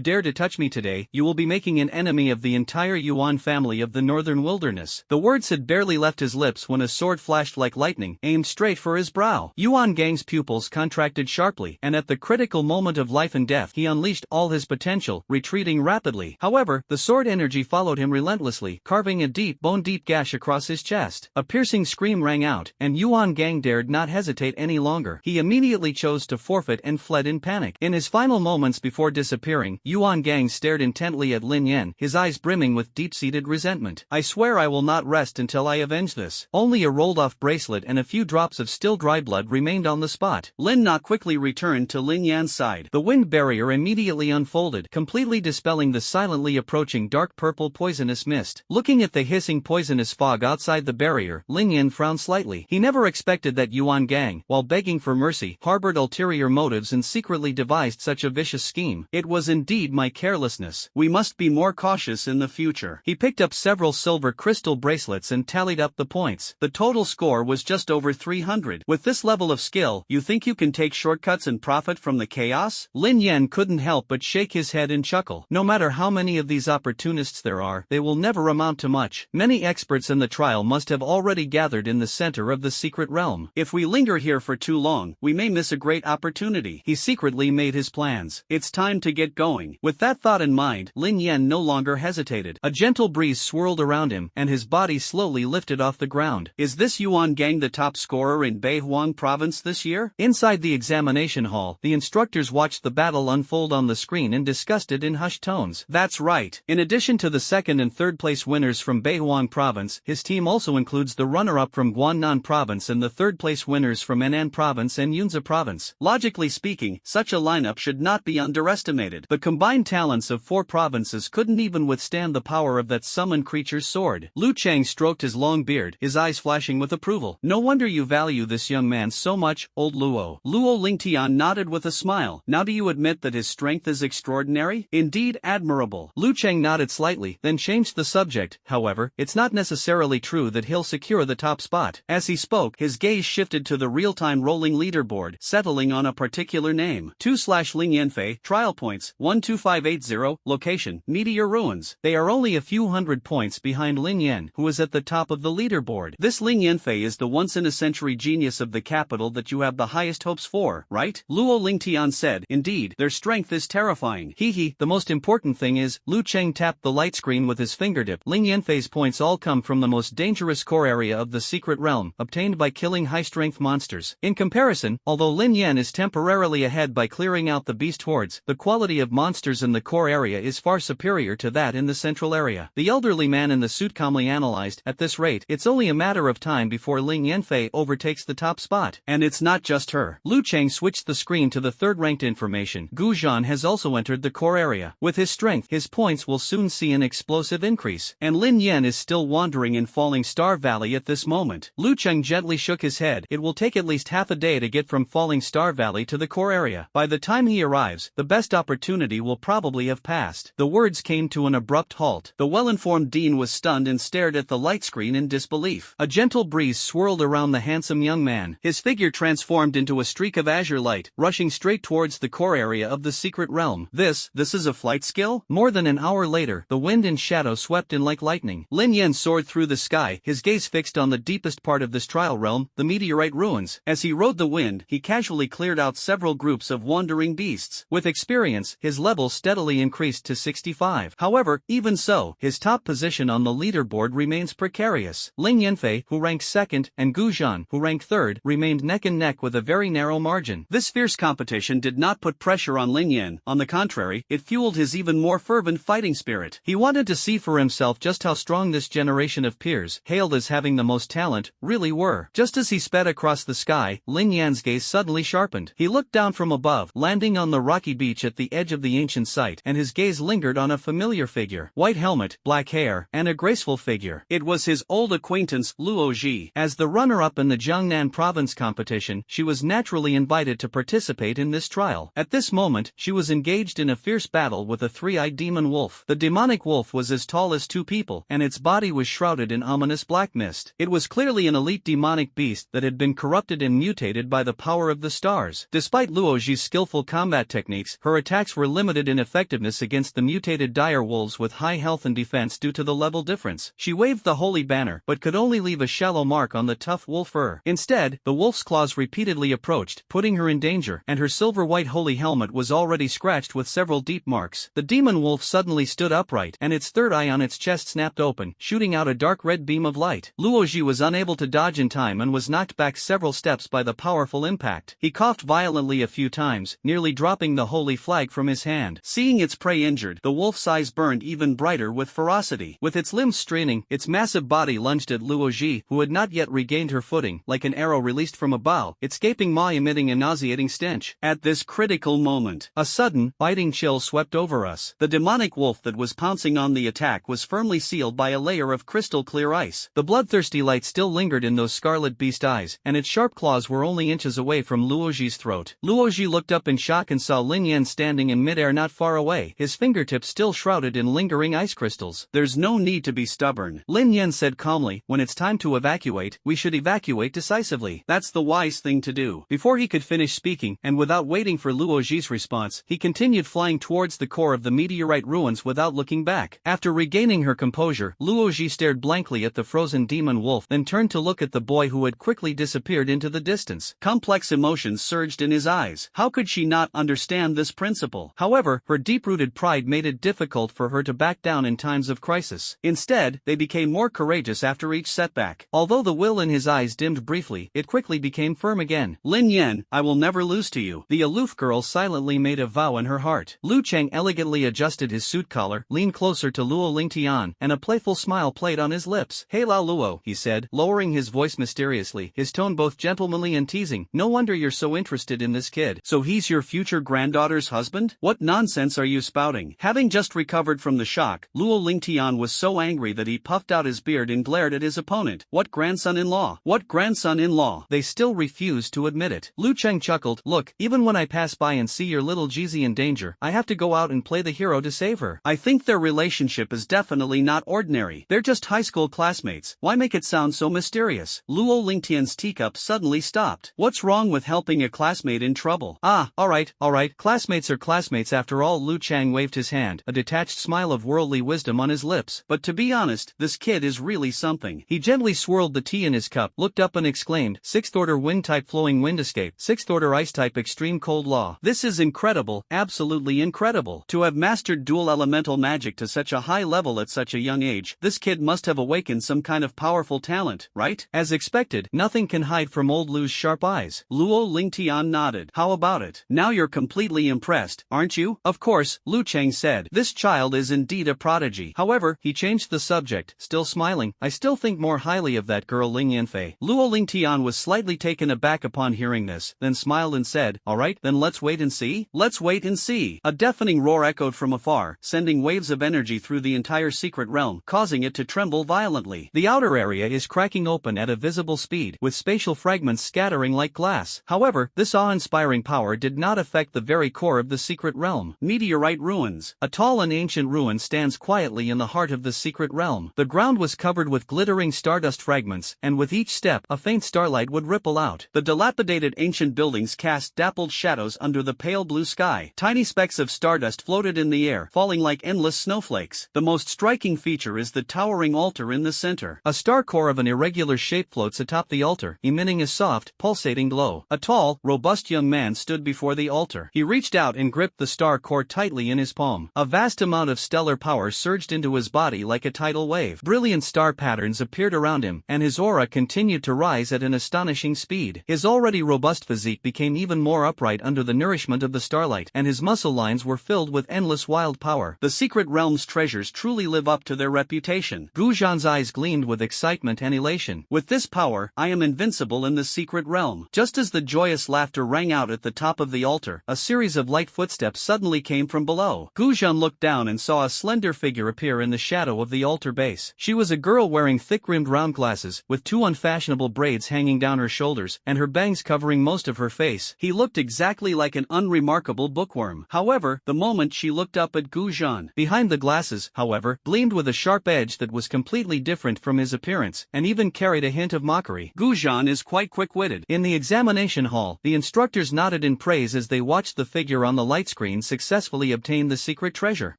dare to touch me today, you will be making an enemy of the entire Yuan family of the Northern Wilderness." The words had barely left his lips when a sword flashed like lightning, aimed straight for his brow. Yuan Gang's pupils contracted sharply, and at the critical moment of life and death, he unleashed all his potential, retreating rapidly. However, the sword energy followed him relentlessly, carving a deep, bone-deep gash across his chest. A piercing scream rang out, and Yuan Gang dared not hesitate any longer. He immediately chose to forfeit and fled in panic. In his final moments before disappearing, Yuan Gang stared intently at Lin Yen, his eyes brimming with deep-seated resentment. "I swear I will not rest until I avenge this." Only a rolled-off bracelet and a few drops of still dry blood remained on the spot. Lin Na quickly returned to Lin Yan's side. The wind barrier immediately unfolded, completely dispelling the silently approaching dark purple poisonous mist. Looking at the hissing poisonous fog outside the barrier, Lin Yen frowned slightly. He never expected that Yuan Gang, while begging for mercy, harbored ulterior motives and secretly devised such a vicious scheme. "It was indeed my carelessness. We must be more cautious in the future." He picked up several silver crystal bracelets and tallied up the points. The total score was just over 300. "With this level of skill, you think you can take shortcuts and profit from the chaos?" Lin Yen couldn't help but shake his head and chuckle. "No matter how many of these opportunists there are, they will never amount to much. Many experts in the trial must have already gathered in the center of the secret realm. If we linger here for too long, we may miss a great opportunity." He secretly made his plans. "It's time to get going." With that thought in mind, Lin Yen no longer hesitated. A gentle breeze swirled around him, and his body slowly lifted off the ground. "Is this Yuan Gang the top scorer in Beihuang Province this year?" Inside the examination hall, the instructors watched the battle unfold on the screen and discussed it in hushed tones. "That's right. In addition to the second and third place winners from Beihuang Province, his team also includes the runner-up from Guangnan Province and the third place winners from Henan Province and Yunzhi Province. Logically speaking, such a lineup should not be underestimated. The combined talents of 4 provinces couldn't even withstand the power of that summoned creature's sword." Lu Chang stroked his long beard, his eyes flashing with approval. "No wonder you value this young man so much, old Luo." Luo Lingtian nodded with a smile. "Now do you admit that his strength is extraordinary? Indeed admirable." Lu Chang nodded slightly, then changed the subject. "However, it's not necessarily true that he'll secure the top spot." As he spoke, his gaze shifted to the real-time rolling leaderboard, settling on a particular name. 2/Ling Yanfei, trial points, 12580, location, Meteor Ruins. They are only a few hundred points behind Lin Yen, who is at the top of the leaderboard. "This Ling Yanfei is the once-in-a-century genius of the capital that you have the highest hopes for, right?" Luo Lingtian said. "Indeed, their strength is terrifying." "Hee. The most important thing is," Lu Cheng tapped the light screen with his fingertip, "Ling Yanfei's points all come from the most dangerous core area of the secret realm, obtained by killing high-strength monsters. In comparison, although Lin Yen is temporarily ahead by clearing out the beast hordes, the quality of of monsters in the core area is far superior to that in the central area. The elderly man in the suit calmly analyzed. At this rate, it's only a matter of time before Lin Yen overtakes the top spot. And it's not just her. Lu Cheng switched the screen to the third-ranked information. Gu Zhan has also entered the core area. With his strength, his points will soon see an explosive increase. And Lin Yen is still wandering in Falling Star Valley at this moment. Lu Cheng gently shook his head. It will take at least half a day to get from Falling Star Valley to the core area. By the time he arrives, the best opportunity will probably have passed. The words came to an abrupt halt. The well-informed Dean was stunned and stared at the light screen in disbelief. A gentle breeze swirled around the handsome young man. His figure transformed into a streak of azure light, rushing straight towards the core area of the secret realm. This is a flight skill? More than an hour later, the wind and shadow swept in like lightning. Lin Yen soared through the sky, his gaze fixed on the deepest part of this trial realm, the meteorite ruins. As he rode the wind, he casually cleared out several groups of wandering beasts. With experience, his level steadily increased to 65. However, even so, his top position on the leaderboard remains precarious. Lin Yanfei, who ranked second, and Gu Zhan, who ranked third, remained neck and neck with a very narrow margin. This fierce competition did not put pressure on Lin Yen. On the contrary, it fueled his even more fervent fighting spirit. He wanted to see for himself just how strong this generation of peers, hailed as having the most talent, really were. Just as he sped across the sky, Lin Yan's gaze suddenly sharpened. He looked down from above, landing on the rocky beach at the edge of the ancient site, and his gaze lingered on a familiar figure. White helmet, black hair, and a graceful figure. It was his old acquaintance, Luo Ji. As the runner-up in the Jiangnan province competition, she was naturally invited to participate in this trial. At this moment, she was engaged in a fierce battle with a three-eyed demon wolf. The demonic wolf was as tall as two people, and its body was shrouded in ominous black mist. It was clearly an elite demonic beast that had been corrupted and mutated by the power of the stars. Despite Luo Ji's skillful combat techniques, her attacks were limited in effectiveness against the mutated dire wolves with high health and defense due to the level difference. She waved the holy banner, but could only leave a shallow mark on the tough wolf fur. Instead, the wolf's claws repeatedly approached, putting her in danger, and her silver-white holy helmet was already scratched with several deep marks. The demon wolf suddenly stood upright, and its third eye on its chest snapped open, shooting out a dark red beam of light. Luo Ji was unable to dodge in time and was knocked back several steps by the powerful impact. He coughed violently a few times, nearly dropping the holy flag from his hand. Seeing its prey injured, the wolf's eyes burned even brighter with ferocity. With its limbs straining, its massive body lunged at Luo Ji, who had not yet regained her footing, like an arrow released from a bow, its gaping maw emitting a nauseating stench. At this critical moment, a sudden, biting chill swept over us. The demonic wolf that was pouncing on the attack was firmly sealed by a layer of crystal-clear ice. The bloodthirsty light still lingered in those scarlet beast eyes, and its sharp claws were only inches away from Luo Ji's throat. Luo Ji looked up in shock and saw Lin Yen standing in midair not far away, his fingertips still shrouded in lingering ice crystals. "There's no need to be stubborn," Lin Yen said calmly. "When it's time to evacuate, we should evacuate decisively. That's the wise thing to do." Before he could finish speaking, and without waiting for Luo Ji's response, he continued flying towards the core of the meteorite ruins without looking back. After regaining her composure, Luo Ji stared blankly at the frozen demon wolf, then turned to look at the boy who had quickly disappeared into the distance. Complex emotions surged in his eyes. How could she not understand this principle? However, her deep-rooted pride made it difficult for her to back down in times of crisis. Instead, they became more courageous after each setback. Although the will in his eyes dimmed briefly, it quickly became firm again. "Lin Yen, I will never lose to you." The aloof girl silently made a vow in her heart. Lu Cheng elegantly adjusted his suit collar, leaned closer to Luo Lingtian, and a playful smile played on his lips. "Hey Lao Luo," he said, lowering his voice mysteriously, his tone both gentlemanly and teasing. "No wonder you're so interested in this kid. So he's your future granddaughter's husband? What nonsense are you spouting?" Having just recovered from the shock, Luo Lingtian was so angry that he puffed out his beard and glared at his opponent. "What grandson-in-law? What grandson-in-law?" They still refused to admit it. Lu Cheng chuckled. "Look, even when I pass by and see your little Jeezy in danger, I have to go out and play the hero to save her. I think their relationship is definitely not ordinary. They're just high school classmates. Why make it sound so mysterious?" Luo Lingtian's teacup suddenly stopped. "What's wrong with helping a classmate in trouble?" "Ah, alright. Classmates are classmates after all." Lu Cheng waved his hand, a detached smile of worldly wisdom on his lips. "But to be honest, this kid is really something." He gently swirled the tea in his cup, looked up and exclaimed, "6th order wind type flowing wind escape, 6th order ice type extreme cold law. This is incredible, absolutely incredible. To have mastered dual elemental magic to such a high level at such a young age, this kid must have awakened some kind of powerful talent, right?" As expected, nothing can hide from old Lu's sharp eyes. Luo Lingtian nodded. "How about it? Now you're completely impressed, aren't aren't you? Of course, Lu Cheng said. This child is indeed a prodigy. However, he changed the subject, still smiling. I still think more highly of that girl Ling Yanfei. Luo Lingtian was slightly taken aback upon hearing this, then smiled and said, alright, then let's wait and see? Let's wait and see. A deafening roar echoed from afar, sending waves of energy through the entire secret realm, causing it to tremble violently. The outer area is cracking open at a visible speed, with spatial fragments scattering like glass. However, this awe-inspiring power did not affect the very core of the secret realm. Meteorite ruins. A tall and ancient ruin stands quietly in the heart of the secret realm. The ground was covered with glittering stardust fragments, and with each step, a faint starlight would ripple out. The dilapidated ancient buildings cast dappled shadows under the pale blue sky. Tiny specks of stardust floated in the air, falling like endless snowflakes. The most striking feature is the towering altar in the center. A star core of an irregular shape floats atop the altar, emitting a soft, pulsating glow. A tall, robust young man stood before the altar. He reached out and gripped the star core tightly in his palm. A vast amount of stellar power surged into his body like a tidal wave. Brilliant star patterns appeared around him, and his aura continued to rise at an astonishing speed. His already robust physique became even more upright under the nourishment of the starlight, and his muscle lines were filled with endless wild power. The secret realm's treasures truly live up to their reputation. Gu Zhan's eyes gleamed with excitement and elation. With this power, I am invincible in the secret realm. Just as the joyous laughter rang out at the top of the altar, a series of light footsteps suddenly came from below. Gu Zhan looked down and saw a slender figure appear in the shadow of the altar base. She was a girl wearing thick-rimmed round glasses, with two unfashionable braids hanging down her shoulders, and her bangs covering most of her face. He looked exactly like an unremarkable bookworm. However, the moment she looked up at Gu Zhan, behind the glasses, however, gleamed with a sharp edge that was completely different from his appearance, and even carried a hint of mockery. Gu Zhan is quite quick-witted. In the examination hall, the instructors nodded in praise as they watched the figure on the light screen successfully obtain the secret treasure,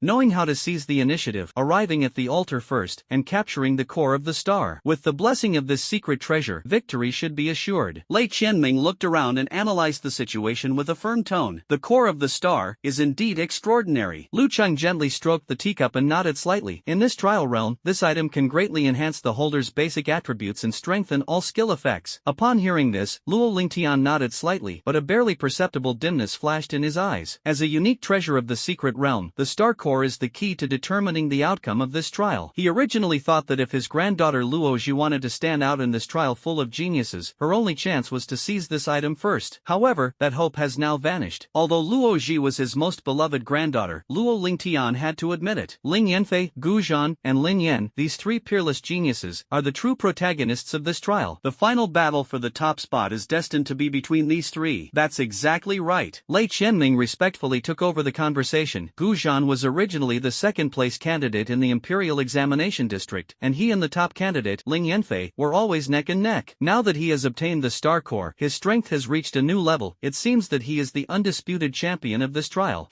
knowing how to seize the initiative, arriving at the altar first, and capturing the core of the star. With the blessing of this secret treasure, victory should be assured. Lei Qianming looked around and analyzed the situation with a firm tone. The core of the star is indeed extraordinary. Lu Cheng gently stroked the teacup and nodded slightly. In this trial realm, this item can greatly enhance the holder's basic attributes and strengthen all skill effects. Upon hearing this, Luo Lingtian nodded slightly, but a barely perceptible dimness flashed in his eyes. As a unique treasure of the secret realm, the star core is the key to determining the outcome of this trial. He originally thought that if his granddaughter Luo Ji wanted to stand out in this trial full of geniuses, her only chance was to seize this item first. However, that hope has now vanished. Although Luo Ji was his most beloved granddaughter, Luo Lingtian had to admit it. Ling Yanfei, Gu Zhan, and Lin Yen, these three peerless geniuses, are the true protagonists of this trial. The final battle for the top spot is destined to be between these three. That's exactly right. Lei Qianming respectfully took over the conversation. Gu Zhan was originally the second-place candidate in the Imperial Examination District, and he and the top candidate, Ling Yanfei, were always neck and neck. Now that he has obtained the star core, his strength has reached a new level. It seems that he is the undisputed champion of this trial.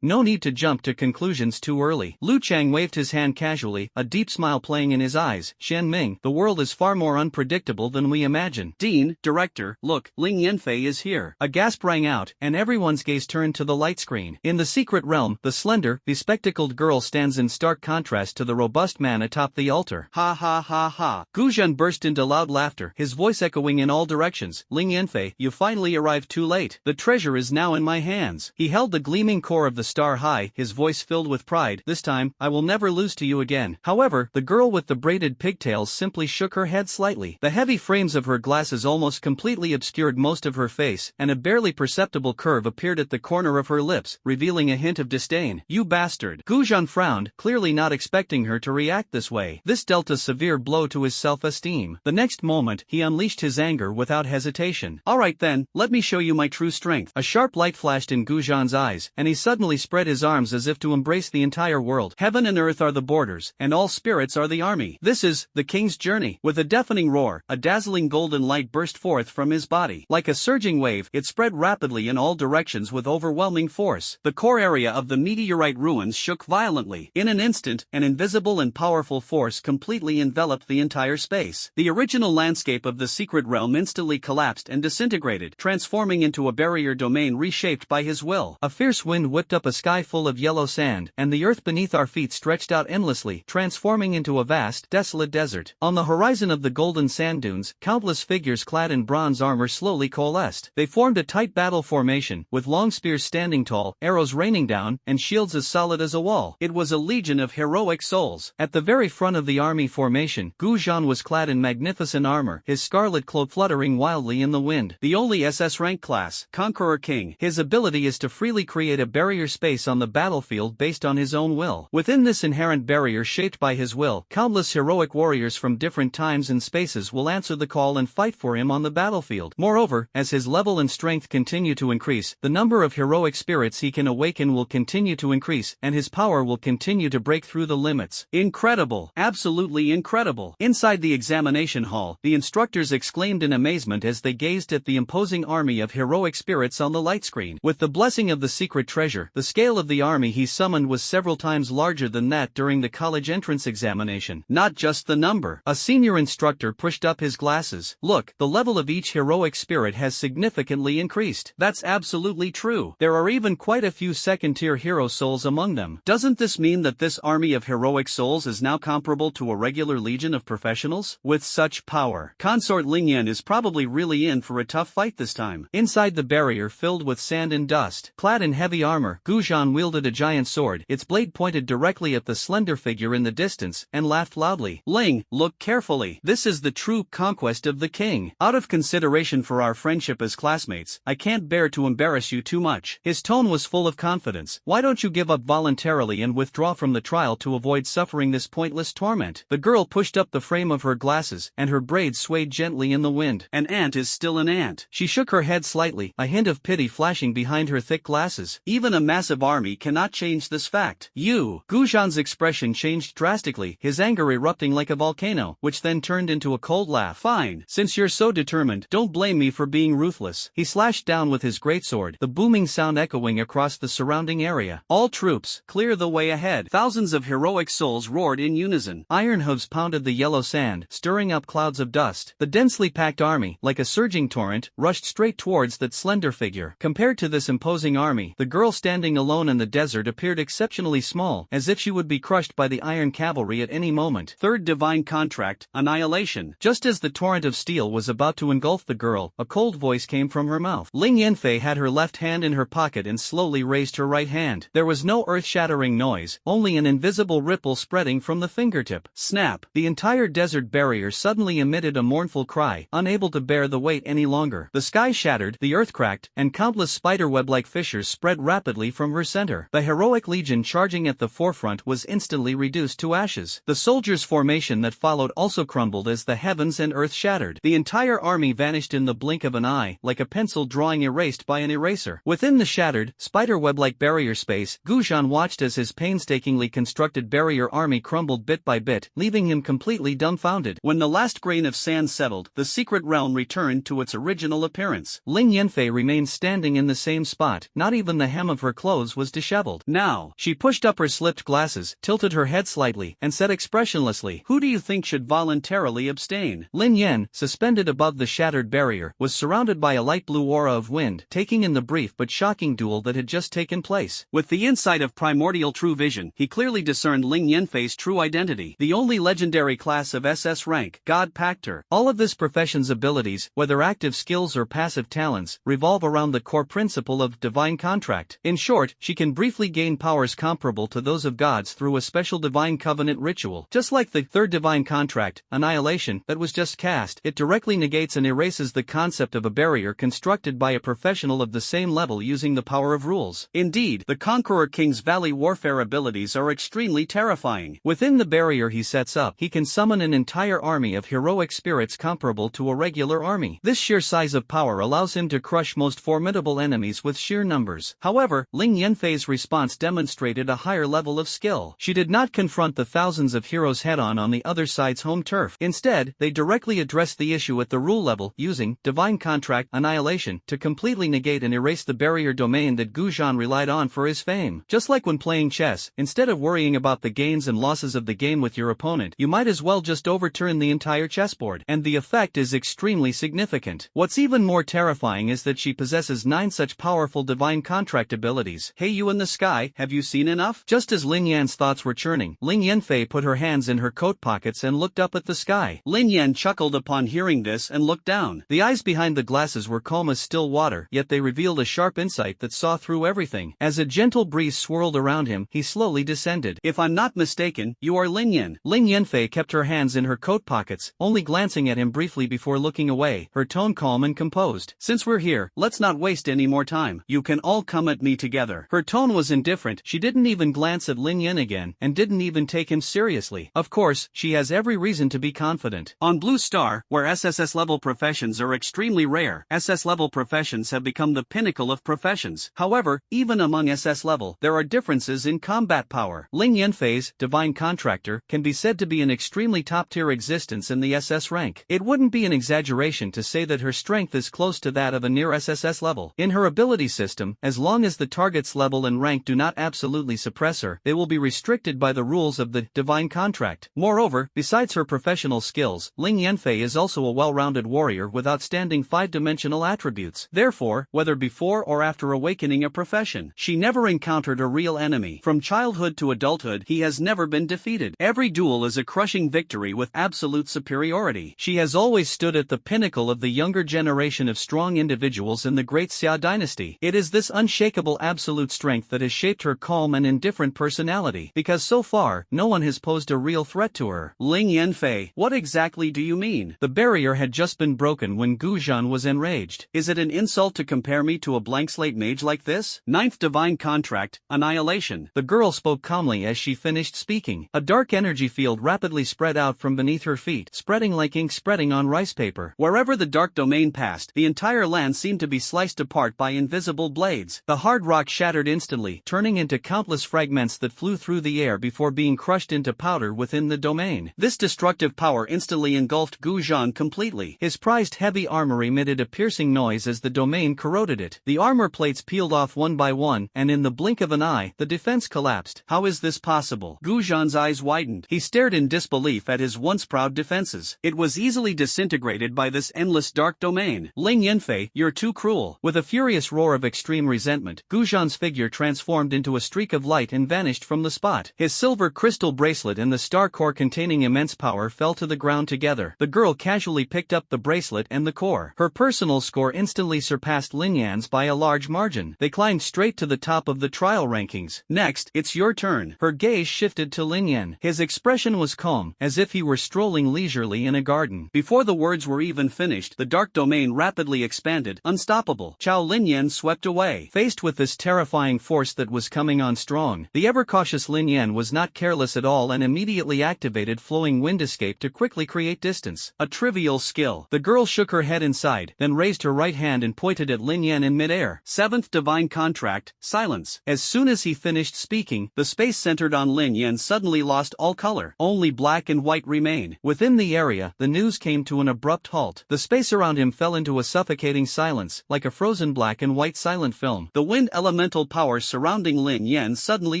No need to jump to conclusions too early. Lu Cheng waved his hand casually, a deep smile playing in his eyes. Qianming, the world is far more unpredictable than we imagine. Dean, director, look, Ling Yanfei is here. A gasp rang out, and everyone's gaze turned to the light screen. In the secret realm, the slender, bespectacled girl stands in stark contrast to the robust man atop the altar. Ha ha ha ha. Gu Zhan burst into loud laughter, his voice echoing in all directions. Ling Yanfei, you finally arrived too late. The treasure is now in my hands. He held the gleaming core of the star high, his voice filled with pride. This time, I will never lose to you again. However, the girl with the braided pigtails simply shook her head slightly. The heavy frames of her glasses almost completely obscured most of her face, and a barely perceptible curve appeared at the corner of her lips, revealing a hint of disdain. You bastard. Gu Zhan frowned, clearly not expecting her to react this way. This dealt a severe blow to his self-esteem. The next moment, he unleashed his anger without hesitation. Alright then, let me show you my true strength. A sharp light flashed in Gu Zhan's eyes, and he suddenly spread his arms as if to embrace the entire world. Heaven and earth are the borders, and all spirits are the army. This is the king's journey. With a deafening roar, a dazzling golden light burst forth from his body. Like a surging wave, it spread rapidly in all directions with overwhelming force. The core area of the meteorite ruins shook violently. In an instant, an invisible and powerful force completely enveloped the entire space. The original landscape of the secret realm instantly collapsed and disintegrated, transforming into a barrier domain reshaped by his will. A fierce wind whipped up a sky full of yellow sand, and the earth beneath our feet stretched out endlessly, transforming into a vast, desolate desert. On the horizon of the golden sand dunes, countless figures clad in bronze armor slowly coalesced. They formed a tight battle formation, with long spears warriors standing tall, arrows raining down, and shields as solid as a wall. It was a legion of heroic souls. At the very front of the army formation, Gu Zhan was clad in magnificent armor, his scarlet cloak fluttering wildly in the wind. The only SS rank class, Conqueror King. His ability is to freely create a barrier space on the battlefield based on his own will. Within this inherent barrier shaped by his will, countless heroic warriors from different times and spaces will answer the call and fight for him on the battlefield. Moreover, as his level and strength continue to increase, the number of heroic spirits he can awaken will continue to increase, and his power will continue to break through the limits. Incredible! Absolutely incredible! Inside the examination hall, the instructors exclaimed in amazement as they gazed at the imposing army of heroic spirits on the light screen. With the blessing of the secret treasure, the scale of the army he summoned was several times larger than that during the college entrance examination. Not just the number. A senior instructor pushed up his glasses. Look, the level of each heroic spirit has significantly increased. That's absolutely true. There are even quite a few second-tier hero souls among them. Doesn't this mean that this army of heroic souls is now comparable to a regular legion of professionals? With such power, Consort Lin Yen is probably really in for a tough fight this time. Inside the barrier filled with sand and dust, clad in heavy armor, Gu Zhan wielded a giant sword, its blade pointed directly at the slender figure in the distance, and laughed loudly. Ling, look carefully. This is the true conquest of the king. Out of consideration for our friendship as classmates, I can't bear to embarrass you too much. His tone was full of confidence. Why don't you give up voluntarily and withdraw from the trial to avoid suffering this pointless torment? The girl pushed up the frame of her glasses, and her braids swayed gently in the wind. An ant is still an ant. She shook her head slightly, a hint of pity flashing behind her thick glasses. Even a massive army cannot change this fact. You! Gu Zhan's expression changed drastically, his anger erupting like a volcano, which then turned into a cold laugh. Fine. Since you're so determined, don't blame me for being ruthless. He slashed down with his greatsword, the booming sound echoing across the surrounding area. All troops, clear the way ahead. Thousands of heroic souls roared in unison. Iron hooves pounded the yellow sand, stirring up clouds of dust. The densely packed army, like a surging torrent, rushed straight towards that slender figure. Compared to this imposing army, the girl standing alone in the desert appeared exceptionally small, as if she would be crushed by the iron cavalry at any moment. Third divine contract, annihilation. Just as the torrent of steel was about to engulf the girl, a cold voice came from her mouth. Lin Yen had her left hand in her pocket and slowly raised her right hand. There was no earth-shattering noise, only an invisible ripple spreading from the fingertip. Snap! The entire desert barrier suddenly emitted a mournful cry, unable to bear the weight any longer. The sky shattered, the earth cracked, and countless spiderweb-like fissures spread rapidly from her center. The heroic legion charging at the forefront was instantly reduced to ashes. The soldiers' formation that followed also crumbled as the heavens and earth shattered. The entire army vanished in the blink of an eye, like a pencil drawing erased by an eraser. Within the shattered, spiderweb-like barrier space, Gu Zhan watched as his painstakingly constructed barrier army crumbled bit by bit, leaving him completely dumbfounded. When the last grain of sand settled, the secret realm returned to its original appearance. Lin Yen remained standing in the same spot, not even the hem of her clothes was disheveled. Now, she pushed up her slipped glasses, tilted her head slightly, and said expressionlessly, "Who do you think should voluntarily abstain?" Lin Yen, suspended above the shattered barrier, was surrounded by a light blue aura of wind, taking in the brief but shocking duel that had just taken place. With the insight of primordial true vision, he clearly discerned Lin Yenfei's true identity, the only legendary class of SS rank, God Pactor. All of this profession's abilities, whether active skills or passive talents, revolve around the core principle of divine contract. In short, she can briefly gain powers comparable to those of gods through a special divine covenant ritual. Just like the third divine contract, annihilation, that was just cast, it directly negates and erases the concept of a barrier constructed by a professional of the same level using the power of rules. Indeed, the Conqueror King's Valley warfare abilities are extremely terrifying. Within the barrier he sets up, he can summon an entire army of heroic spirits comparable to a regular army. This sheer size of power allows him to crush most formidable enemies with sheer numbers. However, Lin Yenfei's response demonstrated a higher level of skill. She did not confront the thousands of heroes head-on on the other side's home turf. Instead, they directly addressed the issue at the rule level, using divine contract annihilation to completely negate and erase the barrier domain that Gu Zhan relied on for his fame. Just like when playing chess, instead of worrying about the gains and losses of the game with your opponent, you might as well just overturn the entire chessboard, and the effect is extremely significant. What's even more terrifying is that she possesses 9 such powerful divine contract abilities. Hey, you in the sky, have you seen enough? Just as Lin Yan's thoughts were churning, Lin Yenfei put her hands in her coat pockets and looked up at the sky. Lin Yen chuckled upon hearing this and looked down. The eyes behind the glasses were calm as still water, yet they revealed a sharp insight insight that saw through everything. As a gentle breeze swirled around him, he slowly descended. If I'm not mistaken, you are Lin Yen. Lin Yenfei kept her hands in her coat pockets, only glancing at him briefly before looking away, her tone calm and composed. Since we're here, let's not waste any more time. You can all come at me together. Her tone was indifferent, she didn't even glance at Lin Yen again, and didn't even take him seriously. Of course, she has every reason to be confident. On Blue Star, where SSS level professions are extremely rare, SS level professions have become the pinnacle of professions. However, even among SS level, there are differences in combat power. Lin Yenfei's Divine Contractor can be said to be an extremely top-tier existence in the SS rank. It wouldn't be an exaggeration to say that her strength is close to that of a near SSS level. In her ability system, as long as the target's level and rank do not absolutely suppress her, they will be restricted by the rules of the Divine Contract. Moreover, besides her professional skills, Lin Yenfei is also a well-rounded warrior with outstanding 5-dimensional attributes. Therefore, whether before or after awakening a profession, she never encountered a real enemy. From childhood to adulthood, he has never been defeated. Every duel is a crushing victory with absolute superiority. She has always stood at the pinnacle of the younger generation of strong individuals in the Great Xia dynasty. It is this unshakable absolute strength that has shaped her calm and indifferent personality, because so far, no one has posed a real threat to her. Lin Yenfei, what exactly do you mean? The barrier had just been broken when Gu Zhan was enraged. Is it an insult to compare me to a blank slate mage like this? Ninth Divine Contract, Annihilation. The girl spoke calmly as she finished speaking. A dark energy field rapidly spread out from beneath her feet, spreading like ink spreading on rice paper. Wherever the dark domain passed, the entire land seemed to be sliced apart by invisible blades. The hard rock shattered instantly, turning into countless fragments that flew through the air before being crushed into powder within the domain. This destructive power instantly engulfed Gu Zhan completely. His prized heavy armor emitted a piercing noise as the domain corroded it. The armor plates peeled off one by one, and in the blink of an eye, the defense collapsed. How is this possible? Gu Zhan's eyes widened. He stared in disbelief at his once proud defenses. It was easily disintegrated by this endless dark domain. Lin Yenfei, you're too cruel. With a furious roar of extreme resentment, Gu Zhan's figure transformed into a streak of light and vanished from the spot. His silver crystal bracelet and the star core containing immense power fell to the ground together. The girl casually picked up the bracelet and the core. Her personal score instantly surpassed Lin Yan's by a large margin. They climbed straight to the top of the trial rankings. Next, it's your turn. Her gaze shifted to Lin Yen. His expression was calm, as if he were strolling leisurely in a garden. Before the words were even finished, the dark domain rapidly expanded, unstoppable. Lin Yen swept away. Faced with this terrifying force that was coming on strong, the ever-cautious Lin Yen was not careless at all and immediately activated Flowing Wind Escape to quickly create distance. A trivial skill. The girl shook her head inside, then raised her right hand and pointed at Lin Yen in midair. Seventh Divine Contract, Silence. As soon as he finished speaking, the space centered on Lin Yen suddenly lost all color. Only black and white remained. Within the area, the news came to an abrupt halt. The space around him fell into a suffocating silence, like a frozen black and white silent film. The wind elemental power surrounding Lin Yen suddenly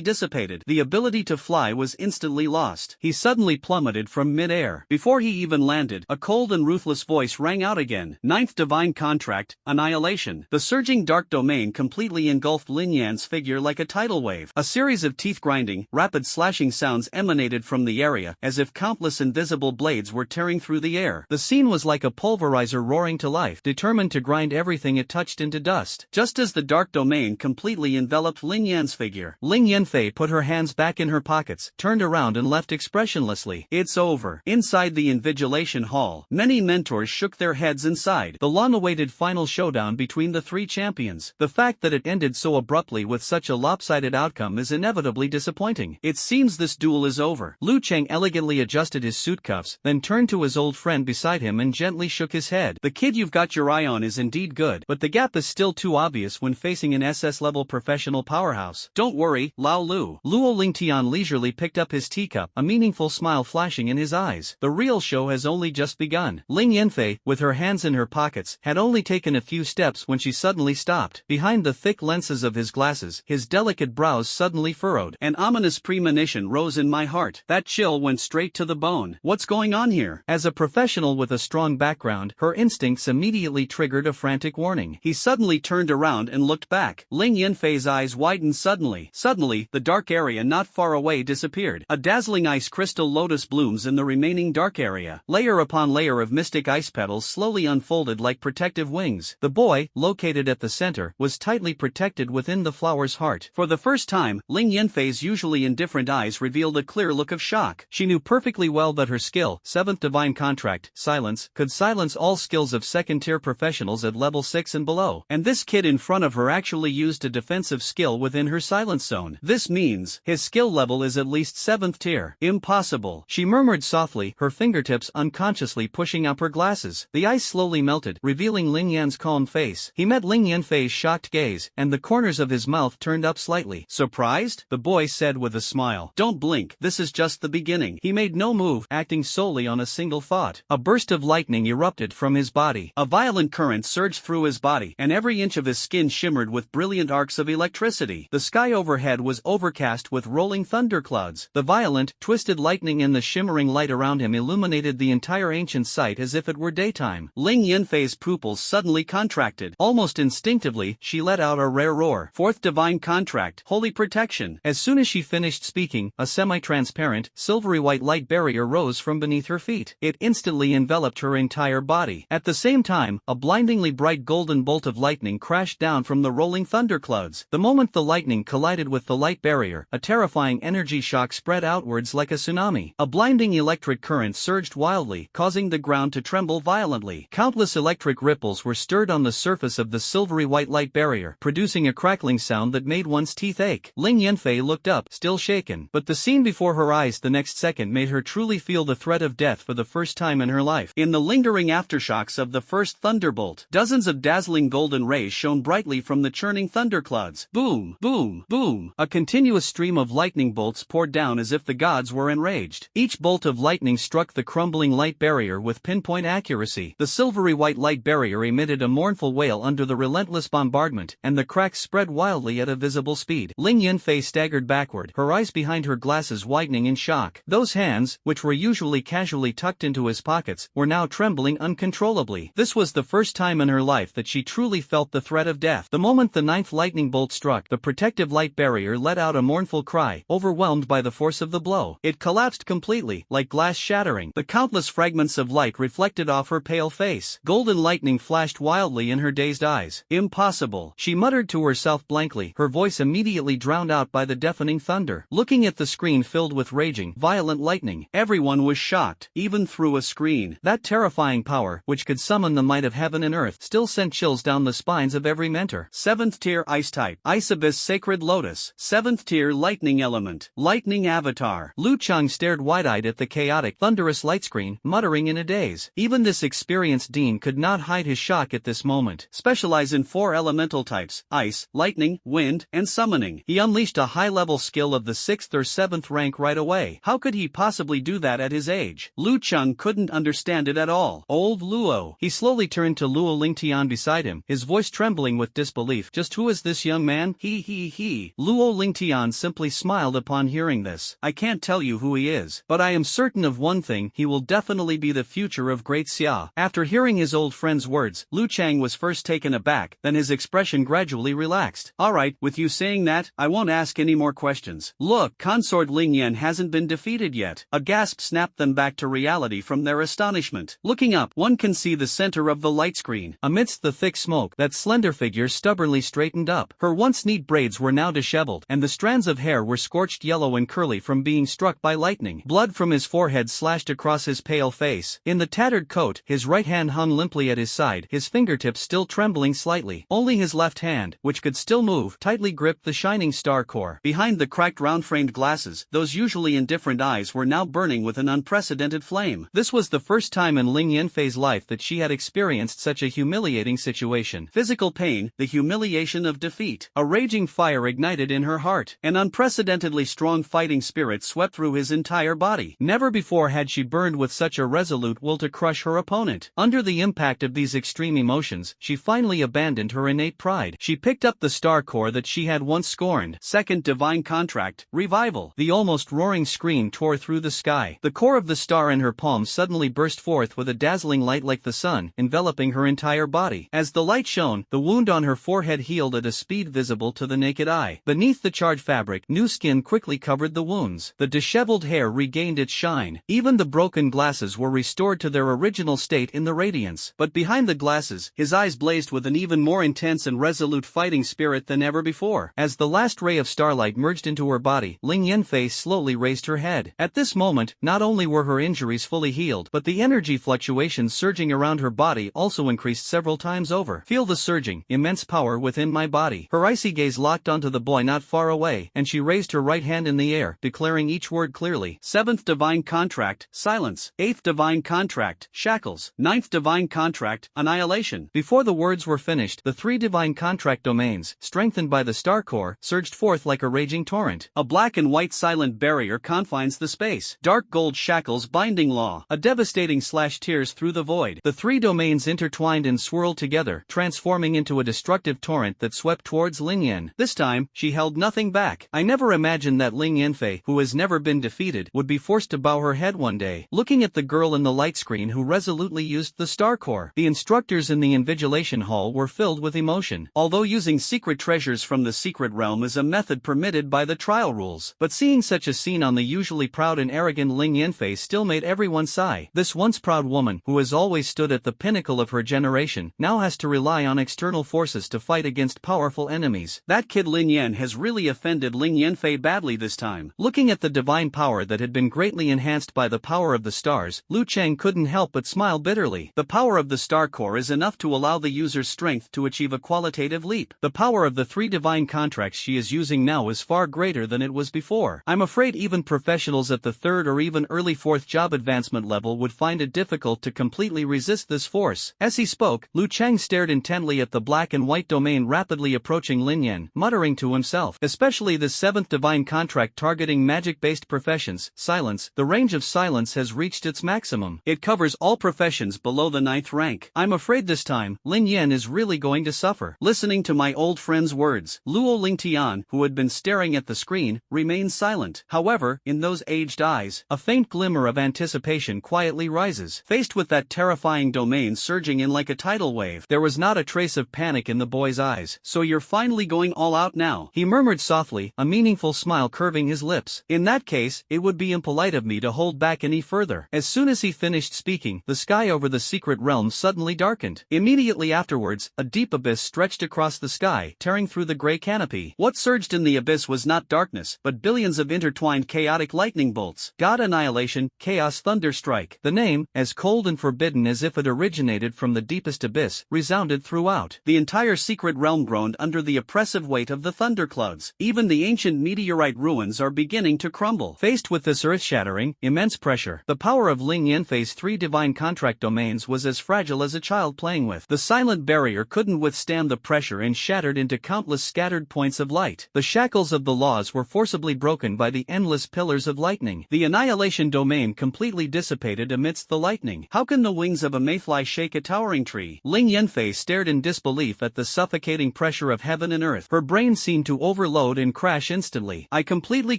dissipated. The ability to fly was instantly lost. He suddenly plummeted from mid-air. Before he even landed, a cold and ruthless voice rang out again. Ninth Divine Contract, Annihilation. The surging dark domain completely engulfed Lin Yan's figure like a tidal wave. A series of teeth-grinding, rapid slashing sounds emanated from the area, as if countless invisible blades were tearing through the air. The scene was like a pulverizer roaring to life, determined to grind everything it touched into dust. Just as the dark domain completely enveloped Lin Yan's figure, Lin Yenfei put her hands back in her pockets, turned around and left expressionlessly. It's over. Inside the invigilation hall, many mentors shook their heads inside. The long-awaited final showdown between the three champions. The fact that it ended so abruptly with such a lopsided outcome is inevitably disappointing. It seems this duel is over. Lu Cheng elegantly adjusted his suit cuffs, then turned to his old friend beside him and gently shook his head. The kid you've got your eye on is indeed good, but the gap is still too obvious when facing an SS-level professional powerhouse. Don't worry, Lao Lu. Luo Lingtian leisurely picked up his teacup, a meaningful smile flashing in his eyes. The real show has only just begun. Lin Yenfei, with her hands in her pockets, had only taken a few steps when she suddenly stopped. Behind the thick lenses of his glasses, his delicate brows suddenly furrowed. An ominous premonition rose in my heart. That chill went straight to the bone. What's going on here? As a professional with a strong background, her instincts immediately triggered a frantic warning. He suddenly turned around and looked back. Lin Yenfei's eyes widened suddenly. Suddenly, the dark area not far away disappeared. A dazzling ice crystal lotus blooms in the remaining dark area. Layer upon layer of mystic ice petals slowly unfolded like protective wings. The boy, located at the center, shelter, was tightly protected within the flower's heart. For the first time, Lin Yenfei's usually indifferent eyes revealed a clear look of shock. She knew perfectly well that her skill, 7th Divine Contract, Silence, could silence all skills of second-tier professionals at level 6 and below. And this kid in front of her actually used a defensive skill within her silence zone. This means his skill level is at least 7th tier. Impossible, she murmured softly, her fingertips unconsciously pushing up her glasses. The ice slowly melted, revealing Lin Yan's calm face. He met Lin Yenfei's shocked gaze, and the corners of his mouth turned up slightly. Surprised? The boy said with a smile. Don't blink, this is just the beginning. He made no move, acting solely on a single thought. A burst of lightning erupted from his body. A violent current surged through his body, and every inch of his skin shimmered with brilliant arcs of electricity. The sky overhead was overcast with rolling thunderclouds. The violent, twisted lightning and the shimmering light around him illuminated the entire ancient site as if it were daytime. Lin Yenfei's pupils suddenly contracted. Almost instinctively, she let out a rare roar. 4th Divine Contract, Holy Protection. As soon as she finished speaking, a semi-transparent, silvery white light barrier rose from beneath her feet. It instantly enveloped her entire body. At the same time, a blindingly bright golden bolt of lightning crashed down from the rolling thunderclouds. The moment the lightning collided with the light barrier, a terrifying energy shock spread outwards like a tsunami. A blinding electric current surged wildly, causing the ground to tremble violently. Countless electric ripples were stirred on the surface of the silvery white light barrier, producing a crackling sound that made one's teeth ache. Lin Yenfei looked up, still shaken, but the scene before her eyes the next second made her truly feel the threat of death for the first time in her life. In the lingering aftershocks of the first thunderbolt, dozens of dazzling golden rays shone brightly from the churning thunderclouds. Boom, boom, boom. A continuous stream of lightning bolts poured down as if the gods were enraged. Each bolt of lightning struck the crumbling light barrier with pinpoint accuracy. The silvery white light barrier emitted a mournful wail under the relentless bombardment, and the cracks spread wildly at a visible speed. Lin Yenfei staggered backward, her eyes behind her glasses widening in shock. Those hands, which were usually casually tucked into his pockets, were now trembling uncontrollably. This was the first time in her life that she truly felt the threat of death. The moment the 9th lightning bolt struck, the protective light barrier let out a mournful cry, overwhelmed by the force of the blow. It collapsed completely, like glass shattering. The countless fragments of light reflected off her pale face. Golden lightning flashed wildly in her dazed eyes. Impossible, she muttered to herself blankly, her voice immediately drowned out by the deafening thunder. Looking at the screen filled with raging, violent lightning, everyone was shocked, even through a screen. That terrifying power, which could summon the might of heaven and earth, still sent chills down the spines of every mentor. 7th tier ice type, Ice Abyss Sacred Lotus. 7th tier lightning element, Lightning Avatar. Lu Chang stared wide-eyed at the chaotic, thunderous light screen, muttering in a daze. Even this experienced dean could not hide his shock at this moment. Specialize in 4 elemental types, ice, lightning, wind, and summoning. He unleashed a high-level skill of the 6th or 7th rank right away. How could he possibly do that at his age? Lu Chang couldn't understand it at all. Old Luo. He slowly turned to Luo Lingtian beside him, his voice trembling with disbelief. Just who is this young man? He. Luo Lingtian simply smiled upon hearing this. I can't tell you who he is, but I am certain of one thing, he will definitely be the future of Great Xia. After hearing his old friend's words, Lu Chang was first taken aback, then his expression gradually relaxed. Alright, with you saying that, I won't ask any more questions. Look, Consort Lin Yen hasn't been defeated yet. A gasp snapped them back to reality from their astonishment. Looking up, one can see the center of the light screen. Amidst the thick smoke, that slender figure stubbornly straightened up. Her once neat braids were now disheveled, and the strands of hair were scorched yellow and curly from being struck by lightning. Blood from his forehead slashed across his pale face. In the tattered coat, his right hand hung limply at his side, his fingertips still trembling slightly. Only his left hand, which could still move, tightly gripped the shining star core. Behind the cracked round-framed glasses, those usually indifferent eyes were now burning with an unprecedented flame. This was the first time in Lin Yenfei's life that she had experienced such a humiliating situation. Physical pain, the humiliation of defeat. A raging fire ignited in her heart. An unprecedentedly strong fighting spirit swept through his entire body. Never before had she burned with such a resolute will to crush her opponent. Under the impact of these extreme emotions, she finally abandoned her innate pride. She picked up the star core that she had once scorned. 2nd Divine Contract, Revival. The almost roaring scream tore through the sky. The core of the star in her palm suddenly burst forth with a dazzling light like the sun, enveloping her entire body. As the light shone, the wound on her forehead healed at a speed visible to the naked eye. Beneath the charred fabric, new skin quickly covered the wounds. The disheveled hair regained its shine. Even the broken glasses were restored to their original state in the radiance. But behind the glasses, his eyes blazed with an even more more intense and resolute fighting spirit than ever before. As the last ray of starlight merged into her body, Lin Yen slowly raised her head. At this moment, not only were her injuries fully healed, but the energy fluctuations surging around her body also increased several times over. Feel the surging, immense power within my body. Her icy gaze locked onto the boy not far away, and she raised her right hand in the air, declaring each word clearly. 7th Divine Contract, Silence. 8th Divine Contract, Shackles. 9th Divine Contract, Annihilation. Before the words were finished, the 3 Divine Contract domains, strengthened by the Star Core, surged forth like a raging torrent. A black and white silent barrier confines the space. Dark gold shackles binding law. A devastating slash tears through the void. The 3 domains intertwined and swirled together, transforming into a destructive torrent that swept towards Lin Yen. This time, she held nothing back. I never imagined that Lin Yen, who has never been defeated, would be forced to bow her head one day. Looking at the girl in the light screen who resolutely used the Star Core, the instructors in the Invigilation Hall were filled with emotion. Although using secret treasures from the secret realm is a method permitted by the trial rules, but seeing such a scene on the usually proud and arrogant Lin Yen still made everyone sigh. This once proud woman, who has always stood at the pinnacle of her generation, now has to rely on external forces to fight against powerful enemies. That kid Lin Yen has really offended Lin Yen badly this time. Looking at the divine power that had been greatly enhanced by the power of the stars, Lu Cheng couldn't help but smile bitterly. The power of the Star Core is enough to allow the user's strength to achieve a qualitative leap. The power of the 3 divine contracts she is using now is far greater than it was before. I'm afraid even professionals at the 3rd or even early 4th job advancement level would find it difficult to completely resist this force. As he spoke, Lu Cheng stared intently at the black and white domain rapidly approaching Lin Yen, muttering to himself, especially the 7th divine contract targeting magic-based professions, silence. The range of silence has reached its maximum. It covers all professions below the 9th rank. I'm afraid this time, Lin Yen is really going to suffer. Listening to my old friend's words, Luo Lingtian, who had been staring at the screen, remained silent. However, in those aged eyes, a faint glimmer of anticipation quietly rises. Faced with that terrifying domain surging in like a tidal wave, there was not a trace of panic in the boy's eyes. So you're finally going all out now, he murmured softly, a meaningful smile curving his lips. In that case, it would be impolite of me to hold back any further. As soon as he finished speaking, the sky over the secret realm suddenly darkened. Immediately afterwards, a deep abyss stretched across the sky, tearing through the gray canopy. What surged in the abyss was not darkness, but billions of intertwined chaotic lightning bolts. God Annihilation, Chaos Thunderstrike. The name, as cold and forbidden as if it originated from the deepest abyss, resounded throughout. The entire secret realm groaned under the oppressive weight of the thunderclouds. Even the ancient meteorite ruins are beginning to crumble. Faced with this earth-shattering, immense pressure, the power of Lin Yanfei's 3 divine contract domains was as fragile as a child playing with. The silent barrier couldn't withstand the pressure and shattered into countless scattered points of light. The shackles of the laws were forcibly broken by the endless pillars of lightning. The annihilation domain completely dissipated amidst the lightning. How can the wings of a mayfly shake a towering tree? Lin Yanfei stared in disbelief at the suffocating pressure of heaven and earth. Her brain seemed to overload and crash instantly. I completely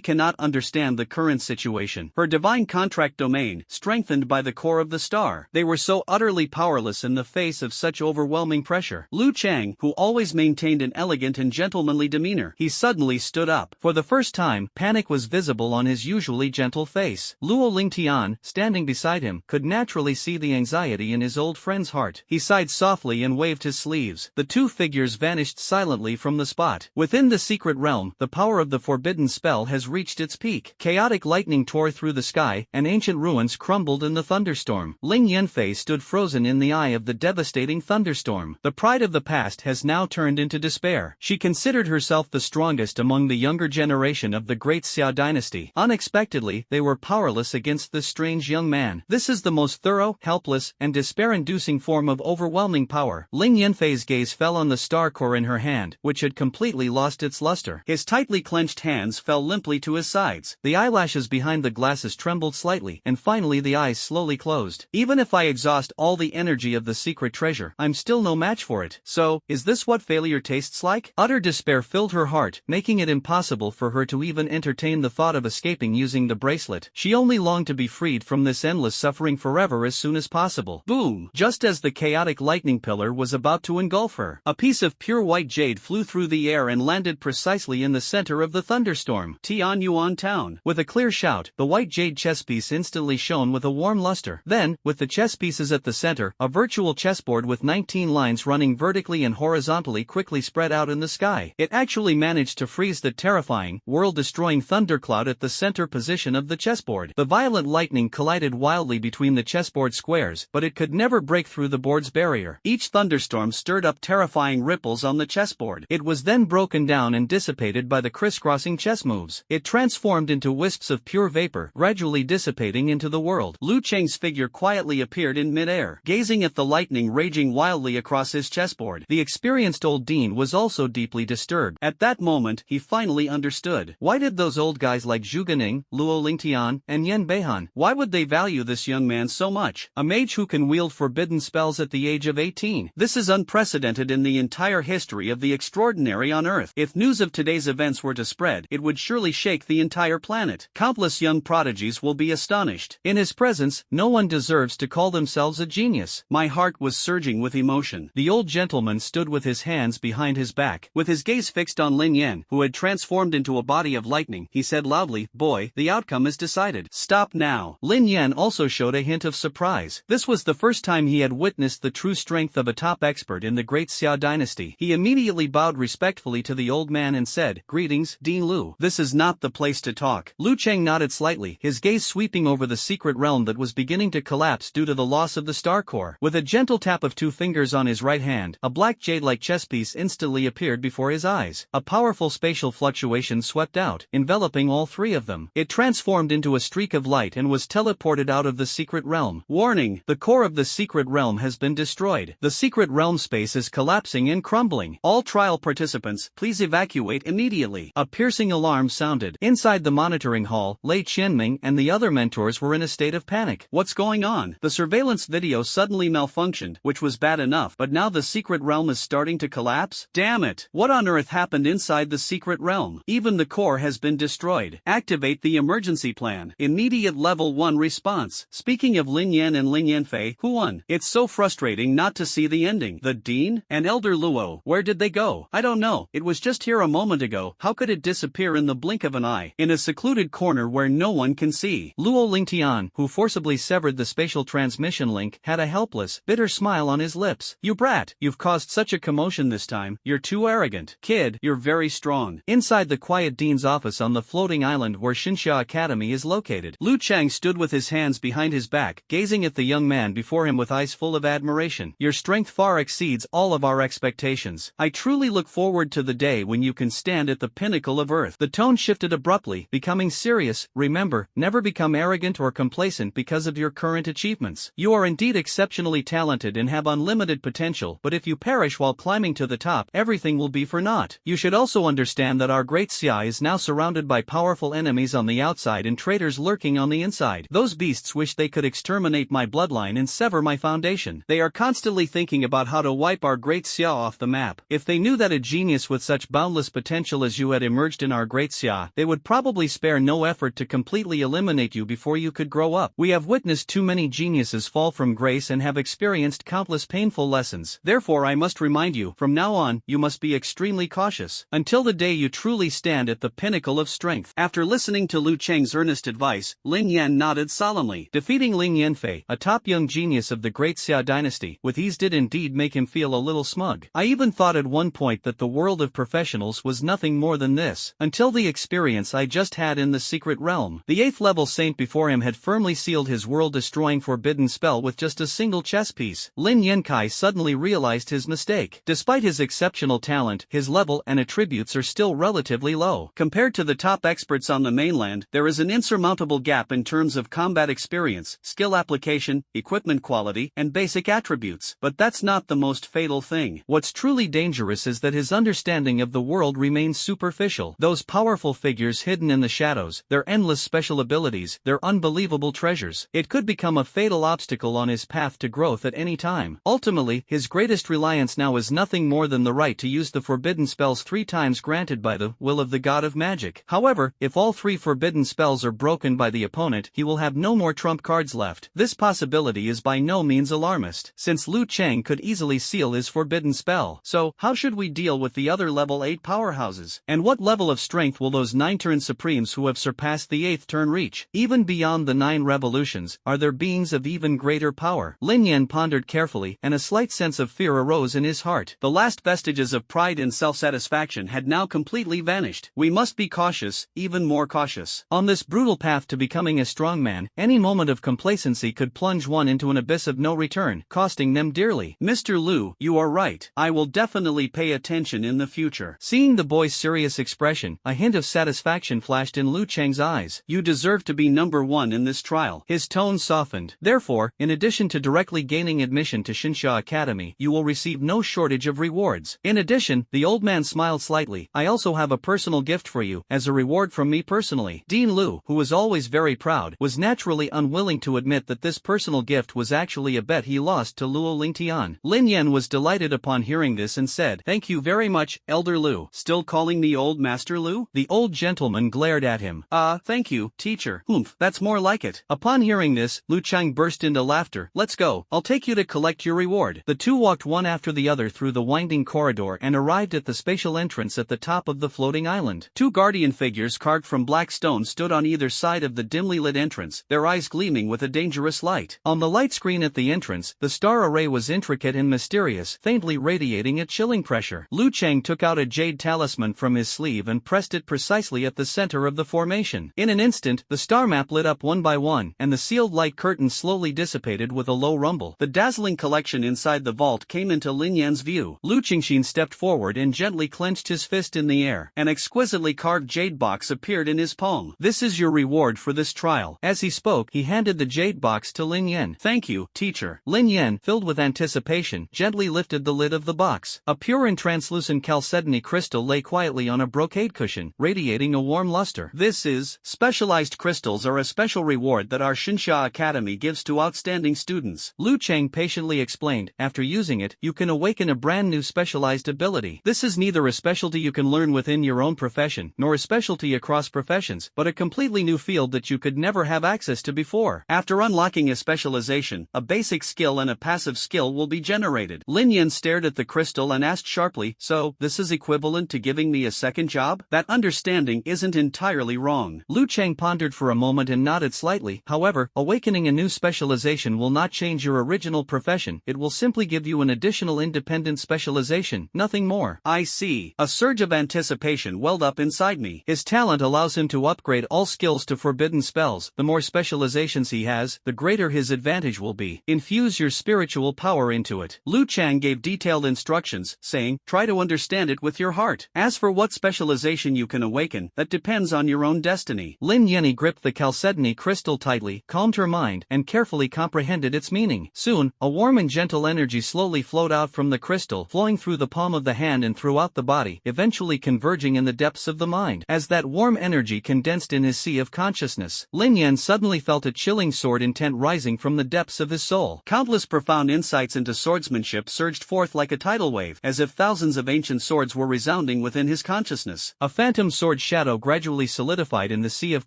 cannot understand the current situation. Her divine contract domain, strengthened by the core of the star. They were so utterly powerless in the face of such overwhelming pressure. Lu Chang, who always maintained an elegant and gentlemanly demeanor, he suddenly stood up. For the first time, panic was visible on his usually gentle face. Luo Lingtian, standing beside him, could naturally see the anxiety in his old friend's heart. He sighed softly and waved his sleeves. The two figures vanished silently from the spot. Within the secret realm, the power of the forbidden spell has reached its peak. Chaotic lightning tore through the sky, and ancient ruins crumbled in the thunderstorm. Ling Yanfei stood frozen in the eye of the devastating thunderstorm. The pride of the past has now turned into despair. She considered herself the strongest among the younger generation of the great Xiao dynasty. Unexpectedly, they were powerless against this strange young man. This is the most thorough, helpless, and despair-inducing form of overwhelming power. Ling Yanfei's gaze fell on the star core in her hand, which had completely lost its luster. His tightly clenched hands fell limply to his sides. The eyelashes behind the glasses trembled slightly, and finally the eyes slowly closed. Even if I exhaust all the energy of the secret treasure, I'm still no match for it. So, is this what failure tastes like? Utter despair filled her heart, making it impossible for her to even entertain the thought of escaping using the bracelet. She only longed to be freed from this endless suffering forever as soon as possible. Boom! Just as the chaotic lightning pillar was about to engulf her, a piece of pure white jade flew through the air and landed precisely in the center of the thunderstorm. Tianyuan Town. With a clear shout, the white jade chess piece instantly shone with a warm luster. Then, with the chess pieces at the center, a virtual chessboard with 19 lines running vertically vertically and horizontally quickly spread out in the sky. It actually managed to freeze the terrifying, world-destroying thundercloud at the center position of the chessboard. The violent lightning collided wildly between the chessboard squares, but it could never break through the board's barrier. Each thunderstorm stirred up terrifying ripples on the chessboard. It was then broken down and dissipated by the crisscrossing chess moves. It transformed into wisps of pure vapor, gradually dissipating into the world. Lu Cheng's figure quietly appeared in midair, gazing at the lightning raging wildly across his chessboard. The experienced old dean was also deeply disturbed. At that moment, he finally understood. Why did those old guys like Zhu Ganing, Luo Lingtian, and Yen Beihan, why would they value this young man so much? A mage who can wield forbidden spells at the age of 18. This is unprecedented in the entire history of the extraordinary on Earth. If news of today's events were to spread, it would surely shake the entire planet. Countless young prodigies will be astonished. In his presence, no one deserves to call themselves a genius. My heart was surging with emotion. The old gentleman stood with his hands behind his back. With his gaze fixed on Lin Yen, who had transformed into a body of lightning, he said loudly, "Boy, the outcome is decided. Stop now." Lin Yen also showed a hint of surprise. This was the first time he had witnessed the true strength of a top expert in the Great Xia dynasty. He immediately bowed respectfully to the old man and said, "Greetings, Dean Lu. This is not the place to talk." Lu Cheng nodded slightly, his gaze sweeping over the secret realm that was beginning to collapse due to the loss of the star core. With a gentle tap of two fingers on his right hand, a black jade-like chess piece instantly appeared before his eyes. A powerful spatial fluctuation swept out, enveloping all three of them. It transformed into a streak of light and was teleported out of the secret realm. Warning: the core of the secret realm has been destroyed. The secret realm space is collapsing and crumbling. All trial participants, please evacuate immediately. A piercing alarm sounded. Inside the monitoring hall, Lei Qianming and the other mentors were in a state of panic. What's going on? The surveillance video suddenly malfunctioned, which was bad enough, but now the secret realm is starting to collapse? Damn it! What on earth happened inside the secret realm? Even the core has been destroyed. Activate the emergency plan. Immediate level 1 response. Speaking of Lin Yen and Lin Yanfei, who won? It's so frustrating not to see the ending. The dean? And Elder Luo, where did they go? I don't know. It was just here a moment ago. How could it disappear in the blink of an eye? In a secluded corner where no one can see. Luo Lingtian, who forcibly severed the spatial transmission link, had a helpless, bitter smile on his lips. You brat, you've caused such a commotion this time. You're too arrogant. Kid, you're very strong. Inside the quiet dean's office on the floating island where Xinxia Academy is located, Lu Cheng stood with his hands behind his back, gazing at the young man before him with eyes full of admiration. Your strength far exceeds all of our expectations. I truly look forward to the day when you can stand at the pinnacle of Earth. The tone shifted abruptly, becoming serious. Remember, never become arrogant or complacent because of your current achievements. You are indeed exceptionally talented and have unlimited potential, but if you perish while climbing to the top, everything will be for naught. You should also understand that our great Xia is now surrounded by powerful enemies on the outside and traitors lurking on the inside. Those beasts wish they could exterminate my bloodline and sever my foundation. They are constantly thinking about how to wipe our great Xia off the map. If they knew that a genius with such boundless potential as you had emerged in our great Xia, they would probably spare no effort to completely eliminate you before you could grow up. We have witnessed too many geniuses fall from grace and have experienced countless painful lessons. Therefore I must remind you, from now on, you must be extremely cautious, until the day you truly stand at the pinnacle of strength. After listening to Lu Cheng's earnest advice, Lin Yen nodded solemnly. Defeating Lin Yanfei, a top young genius of the Great Xia dynasty, with ease did indeed make him feel a little smug. I even thought at one point that the world of professionals was nothing more than this, until the experience I just had in the secret realm. The 8th level saint before him had firmly sealed his world-destroying forbidden spell with just a single chess piece. Lin Yankai suddenly realized his mistake. Despite his exceptional talent, his level and attributes are still relatively low. Compared to the top experts on the mainland, there is an insurmountable gap in terms of combat experience, skill application, equipment quality, and basic attributes. But that's not the most fatal thing. What's truly dangerous is that his understanding of the world remains superficial. Those powerful figures hidden in the shadows, their endless special abilities, their unbelievable treasures. It could become a fatal obstacle on his path to growth at any time. Ultimately, his greatest reliance now is nothing more than the right to use the forbidden spells 3 times granted by the will of the god of magic. However, if all 3 forbidden spells are broken by the opponent, he will have no more trump cards left. This possibility is by no means alarmist, since Lu Cheng could easily seal his forbidden spell. So, how should we deal with the other level 8 powerhouses? And what level of strength will those 9 turn supremes who have surpassed the 8th turn reach? Even beyond the 9 revolutions, are there beings of even greater power? Lin Yen pondered carefully, and a slight sense of fear arose in his heart. The last vestiges of pride and self-satisfaction had now completely vanished. We must be cautious, even more cautious. On this brutal path to becoming a strong man, any moment of complacency could plunge one into an abyss of no return, costing them dearly. Mr. Liu, you are right. I will definitely pay attention in the future. Seeing the boy's serious expression, a hint of satisfaction flashed in Lu Cheng's eyes. You deserve to be number one in this trial. His tone softened. Therefore, in addition to directly gaining admission to Shinsha Academy, you will receive no shortage of rewards. In addition, the old man smiled slightly. I also have a personal gift for you, as a reward from me personally. Dean Liu, who was always very proud, was naturally unwilling to admit that this personal gift was actually a bet he lost to Luo Lingtian. Lin Yen was delighted upon hearing this and said, "Thank you very much, Elder Liu." Still calling me old Master Liu? The old gentleman glared at him. Thank you, teacher. Humph, that's more like it. Upon hearing this, Lu Chang burst into laughter. Let's go. I'll take you to collect your reward. The two walked one after the other through the winding corridor and arrived at the spatial entrance at the top of the floating island. Two guardian figures carved from black stone stood on either side of the dimly lit entrance, their eyes gleaming with a dangerous light. On the light screen at the entrance, the star array was intricate and mysterious, faintly radiating a chilling pressure. Lu Chang took out a jade talisman from his sleeve and pressed it precisely at the center of the formation. In an instant, the star map lit up one by one, and the sealed light curtain slowly dissipated with a low rumble. The dazzling collection inside the vault came into Lin Yan's view. Lu Qingxin stepped forward and gently clenched his fist in the air. An exquisitely carved jade box appeared in his palm. This is your reward for this trial. As he spoke, he handed the jade box to Lin Yen. Thank you, teacher. Lin Yen, filled with anticipation, gently lifted the lid of the box. A pure and translucent chalcedony crystal lay quietly on a brocade cushion, radiating a warm luster. This is, specialized crystals are a special reward that our Shinsha Academy gives to outstanding students. Lu Cheng patiently explained. After using it, you can awaken a brand new specialized ability. This is neither a specialty you can learn within your own profession, nor a specialty across professions, but a completely new field that you could never have access to before. After unlocking a specialization, a basic skill and a passive skill will be generated. Lin Yen stared at the crystal and asked sharply, so, this is equivalent to giving me a second job? That understanding isn't entirely wrong. Lu Cheng pondered for a moment and nodded slightly. However, awakening a new specialization will not change your original profession, it will simply give you an additional independent specialization, nothing more. I see. A surge of anticipation welled up inside me. His talent allows him to upgrade all skills to forbidden spells. The more specializations he has, the greater his advantage will be. Infuse your spiritual power into it. Lu Chang gave detailed instructions, saying, try to understand it with your heart. As for what specialization you can awaken, that depends on your own destiny. Lin Yenny gripped the chalcedony crystal tightly, calmed her mind, and carefully comprehended its meaning. Soon, a warm and gentle energy slowly flowed out from the crystal, flowing through the palm of the hand and throughout the body, eventually converging in the depths of the mind. As that warm energy condensed in his sea of consciousness, Lin Yen suddenly felt a chilling sword intent rising from the depths of his soul. Countless profound insights into swordsmanship surged forth like a tidal wave, as if thousands of ancient swords were resounding within his consciousness. A phantom sword shadow gradually solidified in the sea of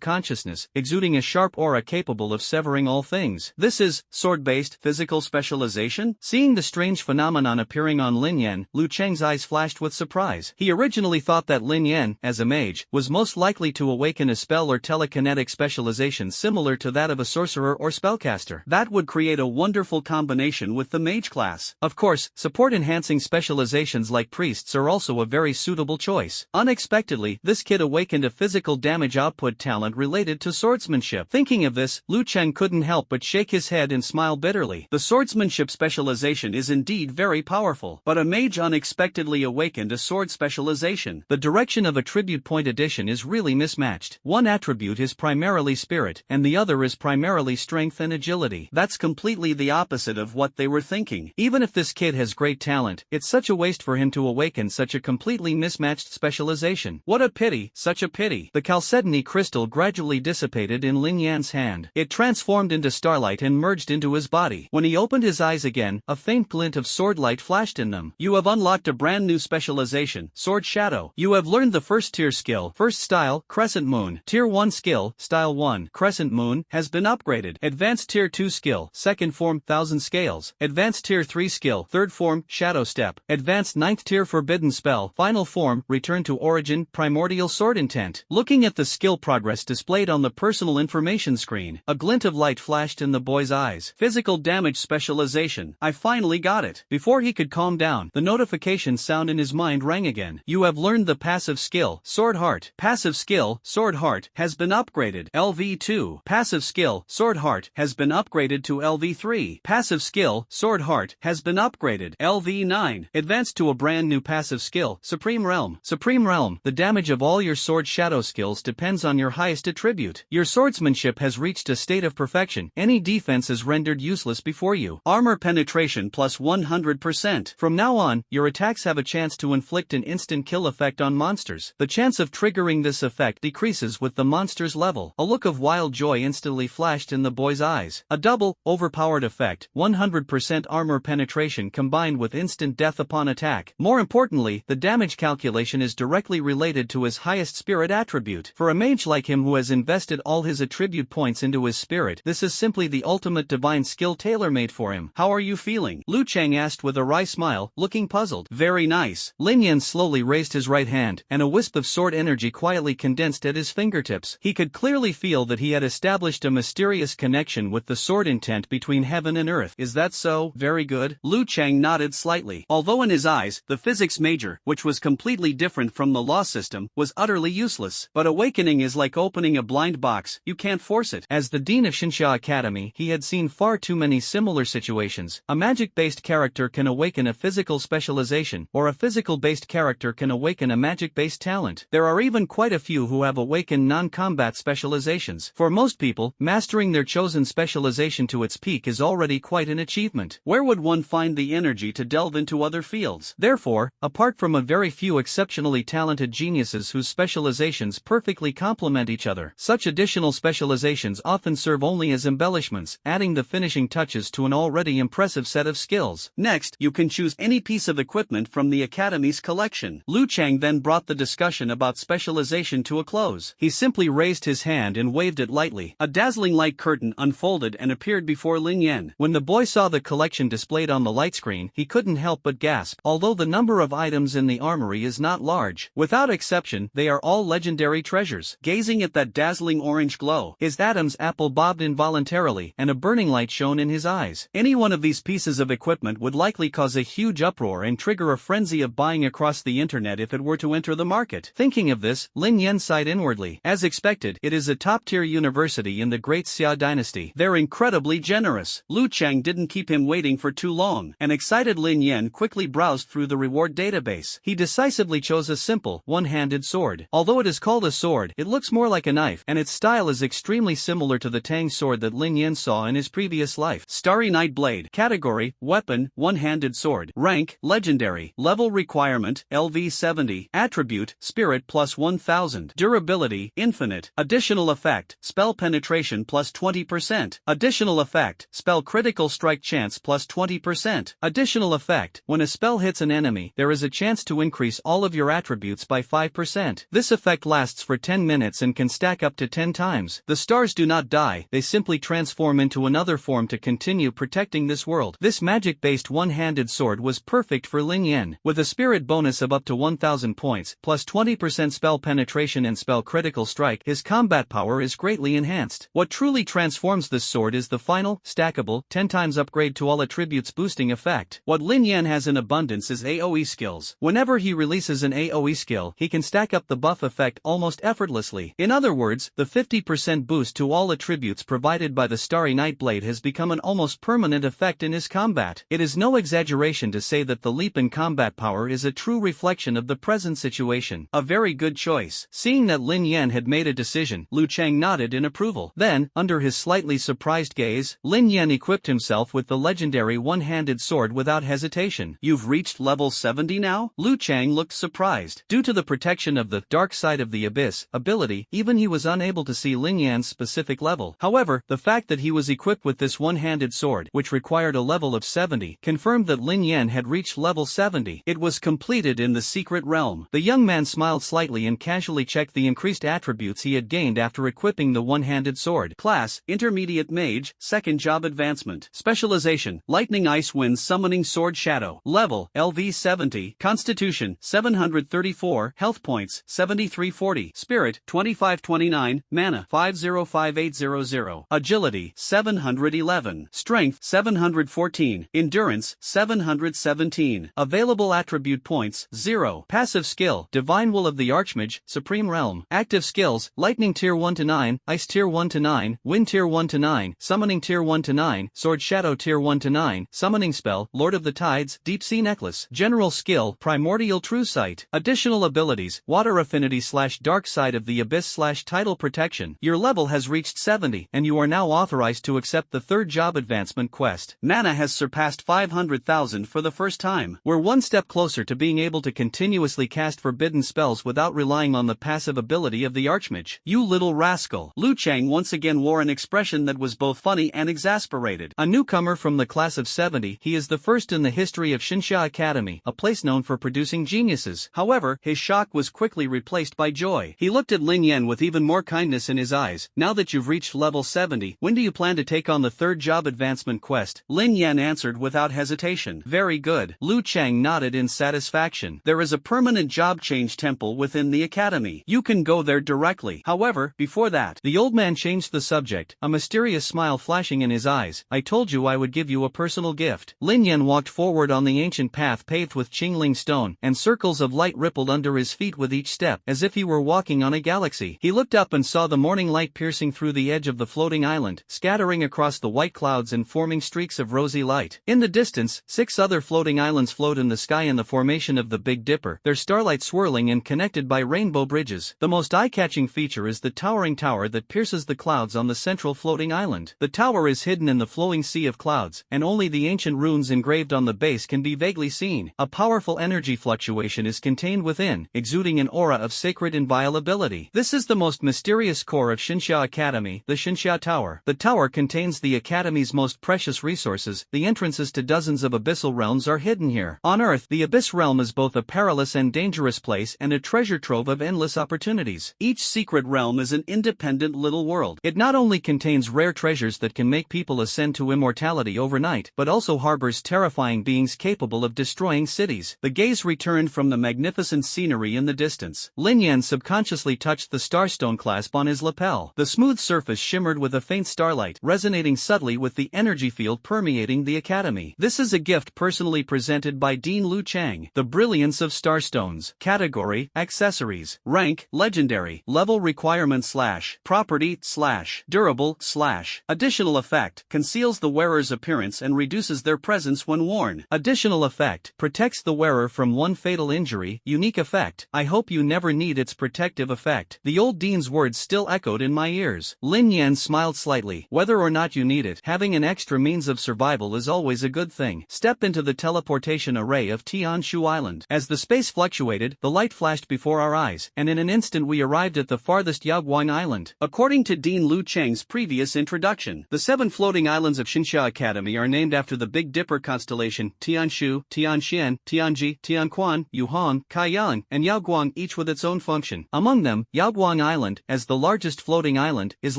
consciousness, exuding a sharp aura capable of severing all things. This is sword-based physical specialization? Seeing the strange phenomenon appearing on Lin Yen, Lu Cheng's eyes flashed with surprise. He originally thought that Lin Yen, as a mage, was most likely to awaken a spell or telekinetic specialization similar to that of a sorcerer or spellcaster. That would create a wonderful combination with the mage class. Of course, support-enhancing specializations like priests are also a very suitable choice. Unexpectedly, this kid awakened a physical damage output talent related to swordsmanship. Thinking of this, Lu Cheng couldn't help but shake his head and smile bitterly. The swordsmanship specialization is indeed very powerful, but a mage unexpectedly awakened a sword specialization. The direction of attribute point addition is really mismatched. One attribute is primarily spirit, and the other is primarily strength and agility. That's completely the opposite of what they were thinking. Even if this kid has great talent, it's such a waste for him to awaken such a completely mismatched specialization. What a pity, such a pity. The chalcedony crystal gradually dissipated in Lin Yan's hand. It transformed into starlight and merged into his body. When he opened his eyes again, a faint glint of sword light flashed in them. You have unlocked a brand new specialization, Sword Shadow. You have learned the first tier skill, first style, Crescent Moon. Tier 1 skill, Style 1, Crescent Moon, has been upgraded. Advanced Tier 2 skill, second form, Thousand Scales. Advanced Tier 3 skill, third form, Shadow Step. Advanced 9th tier forbidden spell, final form, Return to Origin, Primordial Sword Intent. Looking at the skill progress displayed on the personal information screen, a glint of light flashed in the boy's eyes. Physical damage specialization. I finally got it. Before he could calm down, the notification sound in his mind rang again. You have learned the passive skill, Sword Heart. Passive skill, Sword Heart, has been upgraded. LV2. Passive skill, Sword Heart, has been upgraded to LV3. Passive skill, Sword Heart, has been upgraded. LV9. Advanced to a brand new passive skill, Supreme Realm. Supreme Realm. The damage of all your sword shadow skills depends on your highest attribute. Your swordsmanship has reached a state of perfection. Any defense is rendered useless before you. Armor penetration plus 100%. From now on, your attacks have a chance to inflict an instant kill effect on monsters. The chance of triggering this effect decreases with the monster's level. A look of wild joy instantly flashed in the boy's eyes. A double, overpowered effect, 100% armor penetration combined with instant death upon attack. More importantly, the damage calculation is directly related to his highest spirit attribute. For a mage like him who has invested all his attribute points into his spirit, this is simply the ultimate divine skill tailor-made for him. How are you feeling? Lu Chang asked with a wry smile, looking puzzled. Very nice. Lin Yen slowly raised his right hand, and a wisp of sword energy quietly condensed at his fingertips. He could clearly feel that he had established a mysterious connection with the sword intent between heaven and earth. Is that so? Very good. Lu Chang nodded slightly. Although in his eyes, the physics major, which was completely different from the law system, was utterly useless. But awakening is like opening a blind box, you can't force it. As the dean of Shinsha Academy, he had seen far too many similar situations. A magic-based character can awaken a physical specialization, or a physical-based character can awaken a magic-based talent. There are even quite a few who have awakened non-combat specializations. For most people, mastering their chosen specialization to its peak is already quite an achievement. Where would one find the energy to delve into other fields? Therefore, apart from a very few exceptionally talented geniuses whose specializations perfectly complement each other, such additional specializations often serve only as embellishments, adding the finishing touches to an already impressive set of skills. Next, you can choose any piece of equipment from the Academy's collection. Lu Chang then brought the discussion about specialization to a close. He simply raised his hand and waved it lightly. A dazzling light curtain unfolded and appeared before Lin Yen. When the boy saw the collection displayed on the light screen, he couldn't help but gasp. Although the number of items in the armory is not large, without exception, they are all legendary treasures. Gazing at that dazzling orange glow, his Adam's apple bobbed involuntarily, and a burning light shone in his eyes. Any one of these pieces of equipment would likely cause a huge uproar and trigger a frenzy of buying across the internet if it were to enter the market. Thinking of this, Lin Yen sighed inwardly. As expected, it is a top-tier university in the Great Xia dynasty. They're incredibly generous. Lu Chang didn't keep him waiting for too long. An excited Lin Yen quickly browsed through the reward database. He decisively chose a simple, one-handed sword. Although it is called a sword, it looks more like a knife, and its style is extremely similar to the Tang sword that Lin Yen saw in his previous life. Starry Night Blade. Category, Weapon, One-Handed Sword. Rank, Legendary. Level requirement, LV70. Attribute, Spirit plus 1000. Durability, Infinite. Additional effect, Spell Penetration plus 20%. Additional effect, Spell Critical Strike Chance plus 20%. Additional effect, when a spell hits an enemy, there is a chance to increase all of your attributes by 5%. This effect lasts for 10 minutes and can stack up to 10 times. The stars do not die, they simply transform into another form to continue protecting this world. This magic-based one-handed sword was perfect for Lin Yen. With a spirit bonus of up to 1000 points, plus 20% spell penetration and spell critical strike, his combat power is greatly enhanced. What truly transforms this sword is the final, stackable, 10 times upgrade to all attributes boosting effect. What Lin Yen has in abundance is AoE skills. Whenever he releases an AoE skill, he can stack up the buff effect almost effortlessly. In other words, the 50% boost to all attributes provided by the Starry Night Blade has become an almost permanent effect in his combat. It is no exaggeration to say that the leap in combat power is a true reflection of the present situation. A very good choice. Seeing that Lin Yen had made a decision, Lu Chang nodded in approval. Then, under his slightly surprised gaze, Lin Yen equipped himself with the legendary one-handed sword without hesitation. You've reached level 70 now? Lu Chang looked surprised. Due to the protection of the Dark Side of the Abyss ability, even he was unable to see Lin Yan's specific level. However, the fact that he was equipped with this one-handed sword, which required a level of 70, confirmed that Lin Yen had reached level 70. It was completed in the secret realm. The young man smiled slightly and casually checked the increased attributes he had gained after equipping the one-handed sword. Class, Intermediate Mage, second job advancement. Specialization, Lightning Ice Wind Summoning Sword Shadow. Level, LV70. Constitution, 734. Health points, 7340. Spirit, 2529. Mana, 505800. Agility, 711. Strength, 714. Endurance, appearance, 717. Available attribute points, 0. Passive skill, Divine Will of the Archmage, Supreme Realm. Active skills, Lightning Tier 1 to 9, Ice Tier 1 to 9, Wind Tier 1 to 9, Summoning Tier 1 to 9, Sword Shadow Tier 1 to 9, Summoning Spell, Lord of the Tides, Deep Sea Necklace. General skill, Primordial True Sight. Additional abilities, Water Affinity / Dark Side of the Abyss / Tidal Protection. Your level has reached 70, and you are now authorized to accept the third job advancement quest. Mana has surpassed 500,000 for the first time. We're one step closer to being able to continuously cast forbidden spells without relying on the passive ability of the Archmage. You little rascal. Liu Chang once again wore an expression that was both funny and exasperated. A newcomer from the class of 70, he is the first in the history of Xinxia Academy, a place known for producing geniuses. However, his shock was quickly replaced by joy. He looked at Lin Yen with even more kindness in his eyes. Now that you've reached level 70, when do you plan to take on the third job advancement quest? Lin Yen answered without hesitation. Very good. Liu Chang nodded in satisfaction. There is a permanent job change temple within the academy. You can go there directly. However, before that, the old man changed the subject, a mysterious smile flashing in his eyes. I told you I would give you a personal gift. Lin Yen walked forward on the ancient path paved with Qingling stone, and circles of light rippled under his feet with each step, as if he were walking on a galaxy. He looked up and saw the morning light piercing through the edge of the floating island, scattering across the white clouds and forming streaks of rosy light. In the distance, 6 other floating islands float in the sky in the formation of the Big Dipper, their starlight swirling and connected by rainbow bridges. The most eye-catching feature is the towering tower that pierces the clouds on the central floating island. The tower is hidden in the flowing sea of clouds, and only the ancient runes engraved on the base can be vaguely seen. A powerful energy fluctuation is contained within, exuding an aura of sacred inviolability. This is the most mysterious core of Xinxia Academy, the Xinxia Tower. The tower contains the Academy's most precious resources. The entrances to dozens of abyssal realms are hidden here. On Earth, the Abyss Realm is both a perilous and dangerous place and a treasure trove of endless opportunities. Each secret realm is an independent little world. It not only contains rare treasures that can make people ascend to immortality overnight, but also harbors terrifying beings capable of destroying cities. The gaze returned from the magnificent scenery in the distance. Lin Yen subconsciously touched the starstone clasp on his lapel. The smooth surface shimmered with a faint starlight, resonating subtly with the energy field permeating the academy. This is a gift personally presented by Dean Liu Chang. The brilliance of starstones. Category: accessories. Rank: legendary. Level requirement / property / durable / additional effect: conceals the wearer's appearance and reduces their presence when worn. Additional effect: protects the wearer from one fatal injury. Unique effect: I hope you never need its protective effect. The old dean's words still echoed in my ears. Lin Yen smiled slightly. Whether or not you need it, having an extra means of survival is always a good thing. Step into the teleportation array of Tianshu Island. As the space fluctuated, the light flashed before our eyes, and in an instant we arrived at the farthest Yaoguang Island. According to Dean Liu Chang's previous introduction, the 7 floating islands of Xinxia Academy are named after the Big Dipper constellation: Tianshu, Tianxian, Tianji, Tianquan, Yuhong, Kaiyang, and Yaoguang, each with its own function. Among them, Yaoguang Island, as the largest floating island, is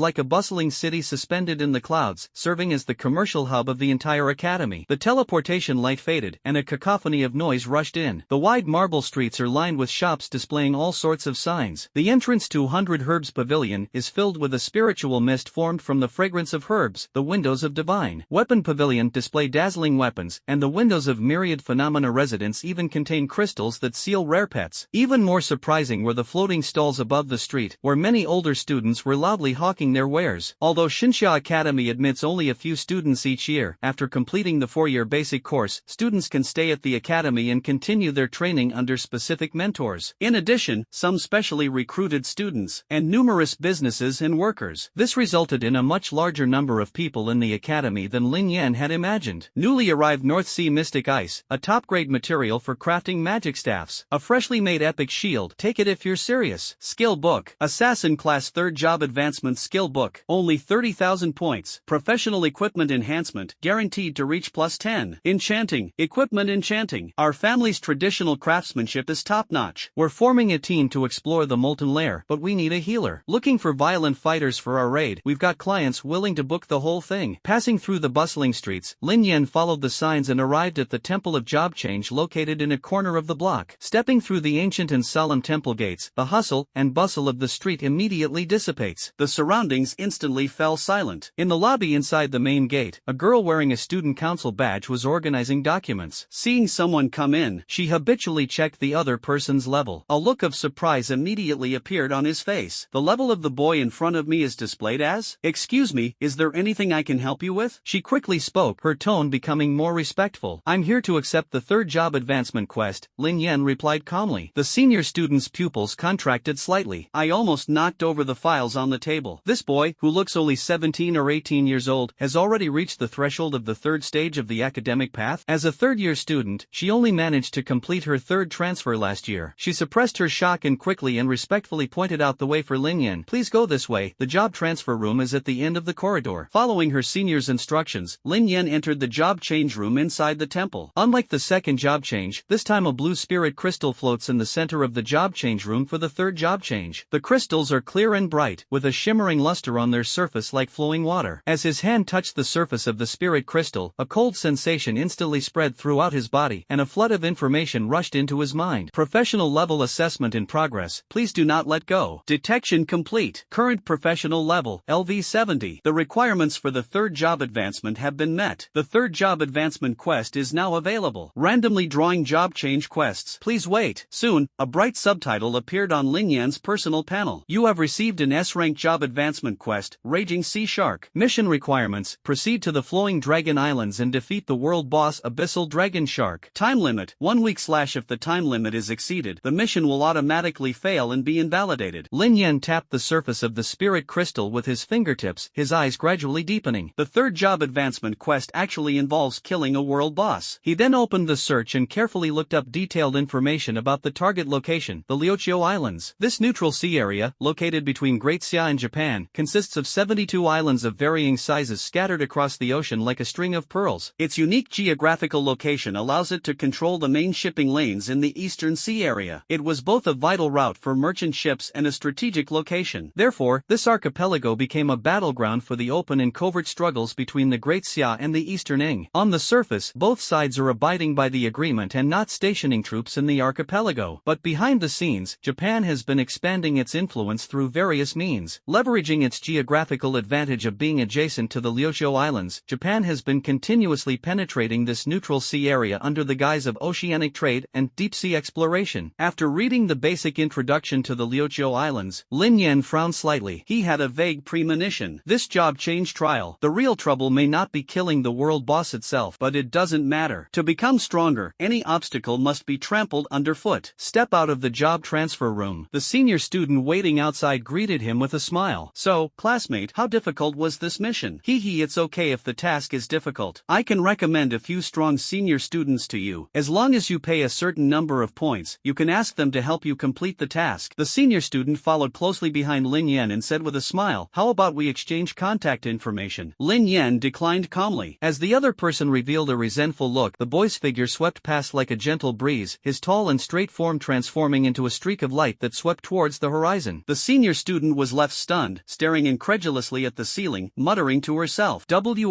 like a bustling city suspended in the clouds, serving as the commercial hub of the entire academy. The teleportation light faded, and a cacophony of noise rushed in. The wide marble streets are lined with shops displaying all sorts of signs. The entrance to 100 Herbs Pavilion is filled with a spiritual mist formed from the fragrance of herbs. The windows of Divine Weapon Pavilion display dazzling weapons, and the windows of Myriad Phenomena Residence even contain crystals that seal rare pets. Even more surprising were the floating stalls above the street, where many older students were loudly hawking their wares. Although Xinxia Academy admits only a few students each year, after completing the 4-year basic course, students can stay at the academy and continue their training under specific mentors. In addition, some specially recruited students, and numerous businesses and workers. This resulted in a much larger number of people in the academy than Lin Yen had imagined. Newly arrived North Sea Mystic Ice, a top-grade material for crafting magic staffs. A freshly made epic shield. Take it if you're serious. Skill book. Assassin class 3rd job advancement skill book. Only 30,000 points. Professional equipment enhancement, guaranteed to reach +10. Enchanting. Equipment enchanting. Our family's traditional craftsmanship is top-notch. We're forming a team to explore the Molten Lair, but we need a healer. Looking for violent fighters for our raid. We've got clients willing to book the whole thing. Passing through the bustling streets, Lin Yen followed the signs and arrived at the Temple of Job Change located in a corner of the block. Stepping through the ancient and solemn temple gates, the hustle and bustle of the street immediately dissipates. The surroundings instantly fell silent. In the lobby inside the main gate, a girl wearing a student council badge badge was organizing documents. Seeing someone come in, she habitually checked the other person's level. A look of surprise immediately appeared on his face. The level of the boy in front of me is displayed as, "Excuse me, is there anything I can help you with?" She quickly spoke, her tone becoming more respectful. "I'm here to accept the third job advancement quest," Lin Yen replied calmly. The senior student's pupils contracted slightly. I almost knocked over the files on the table. This boy, who looks only 17 or 18 years old, has already reached the threshold of the third stage of the academic path. As a third-year student, she only managed to complete her third transfer last year. She suppressed her shock and quickly and respectfully pointed out the way for Lin Yen. "Please go this way, the job transfer room is at the end of the corridor." Following her senior's instructions, Lin Yen entered the job change room inside the temple. Unlike the second job change, this time a blue spirit crystal floats in the center of the job change room for the third job change. The crystals are clear and bright, with a shimmering luster on their surface like flowing water. As his hand touched the surface of the spirit crystal, a cold sensation instantly spread throughout his body, and a flood of information rushed into his mind. Professional level assessment in progress. Please do not let go. Detection complete. Current professional level, LV70. The requirements for the third job advancement have been met. The third job advancement quest is now available. Randomly drawing job change quests. Please wait. Soon, a bright subtitle appeared on Lin Yan's personal panel. You have received an S-rank job advancement quest, Raging Sea Shark. Mission requirements: proceed to the Flowing Dragon Islands and defeat the world boss Abyssal Dragon Shark. Time limit: 1 week. If the time limit is exceeded, the mission will automatically fail and be invalidated. Lin Yen tapped the surface of the spirit crystal with his fingertips, his eyes gradually deepening. The third job advancement quest actually involves killing a world boss. He then opened the search and carefully looked up detailed information about the target location, the Liuqiu Islands. This neutral sea area, located between Great Xia and Japan, consists of 72 islands of varying sizes scattered across the ocean like a string of pearls. Its unique geographical location allows it to control the main shipping lanes in the Eastern Sea area. It was both a vital route for merchant ships and a strategic location. Therefore, this archipelago became a battleground for the open and covert struggles between the Great Xia and the Eastern Ing. On the surface, both sides are abiding by the agreement and not stationing troops in the archipelago. But behind the scenes, Japan has been expanding its influence through various means. Leveraging its geographical advantage of being adjacent to the Liuqiu Islands, Japan has been continuously penetrating this neutral sea area under the guise of oceanic trade and deep-sea exploration. After reading the basic introduction to the Liuqiu Islands, Lin Yen frowned slightly. He had a vague premonition. This job change trial. The real trouble may not be killing the world boss itself, but it doesn't matter. To become stronger, any obstacle must be trampled underfoot. Step out of the job transfer room. The senior student waiting outside greeted him with a smile. "So, classmate, how difficult was this mission?" It's okay if the task is difficult. I can recommend a few strong senior students to you. As long as you pay a certain number of points, you can ask them to help you complete the task. The senior student followed closely behind Lin Yen and said with a smile, "How about we exchange contact information?" Lin Yen declined calmly. As the other person revealed a resentful look, the boy's figure swept past like a gentle breeze, his tall and straight form transforming into a streak of light that swept towards the horizon. The senior student was left stunned, staring incredulously at the ceiling, muttering to herself,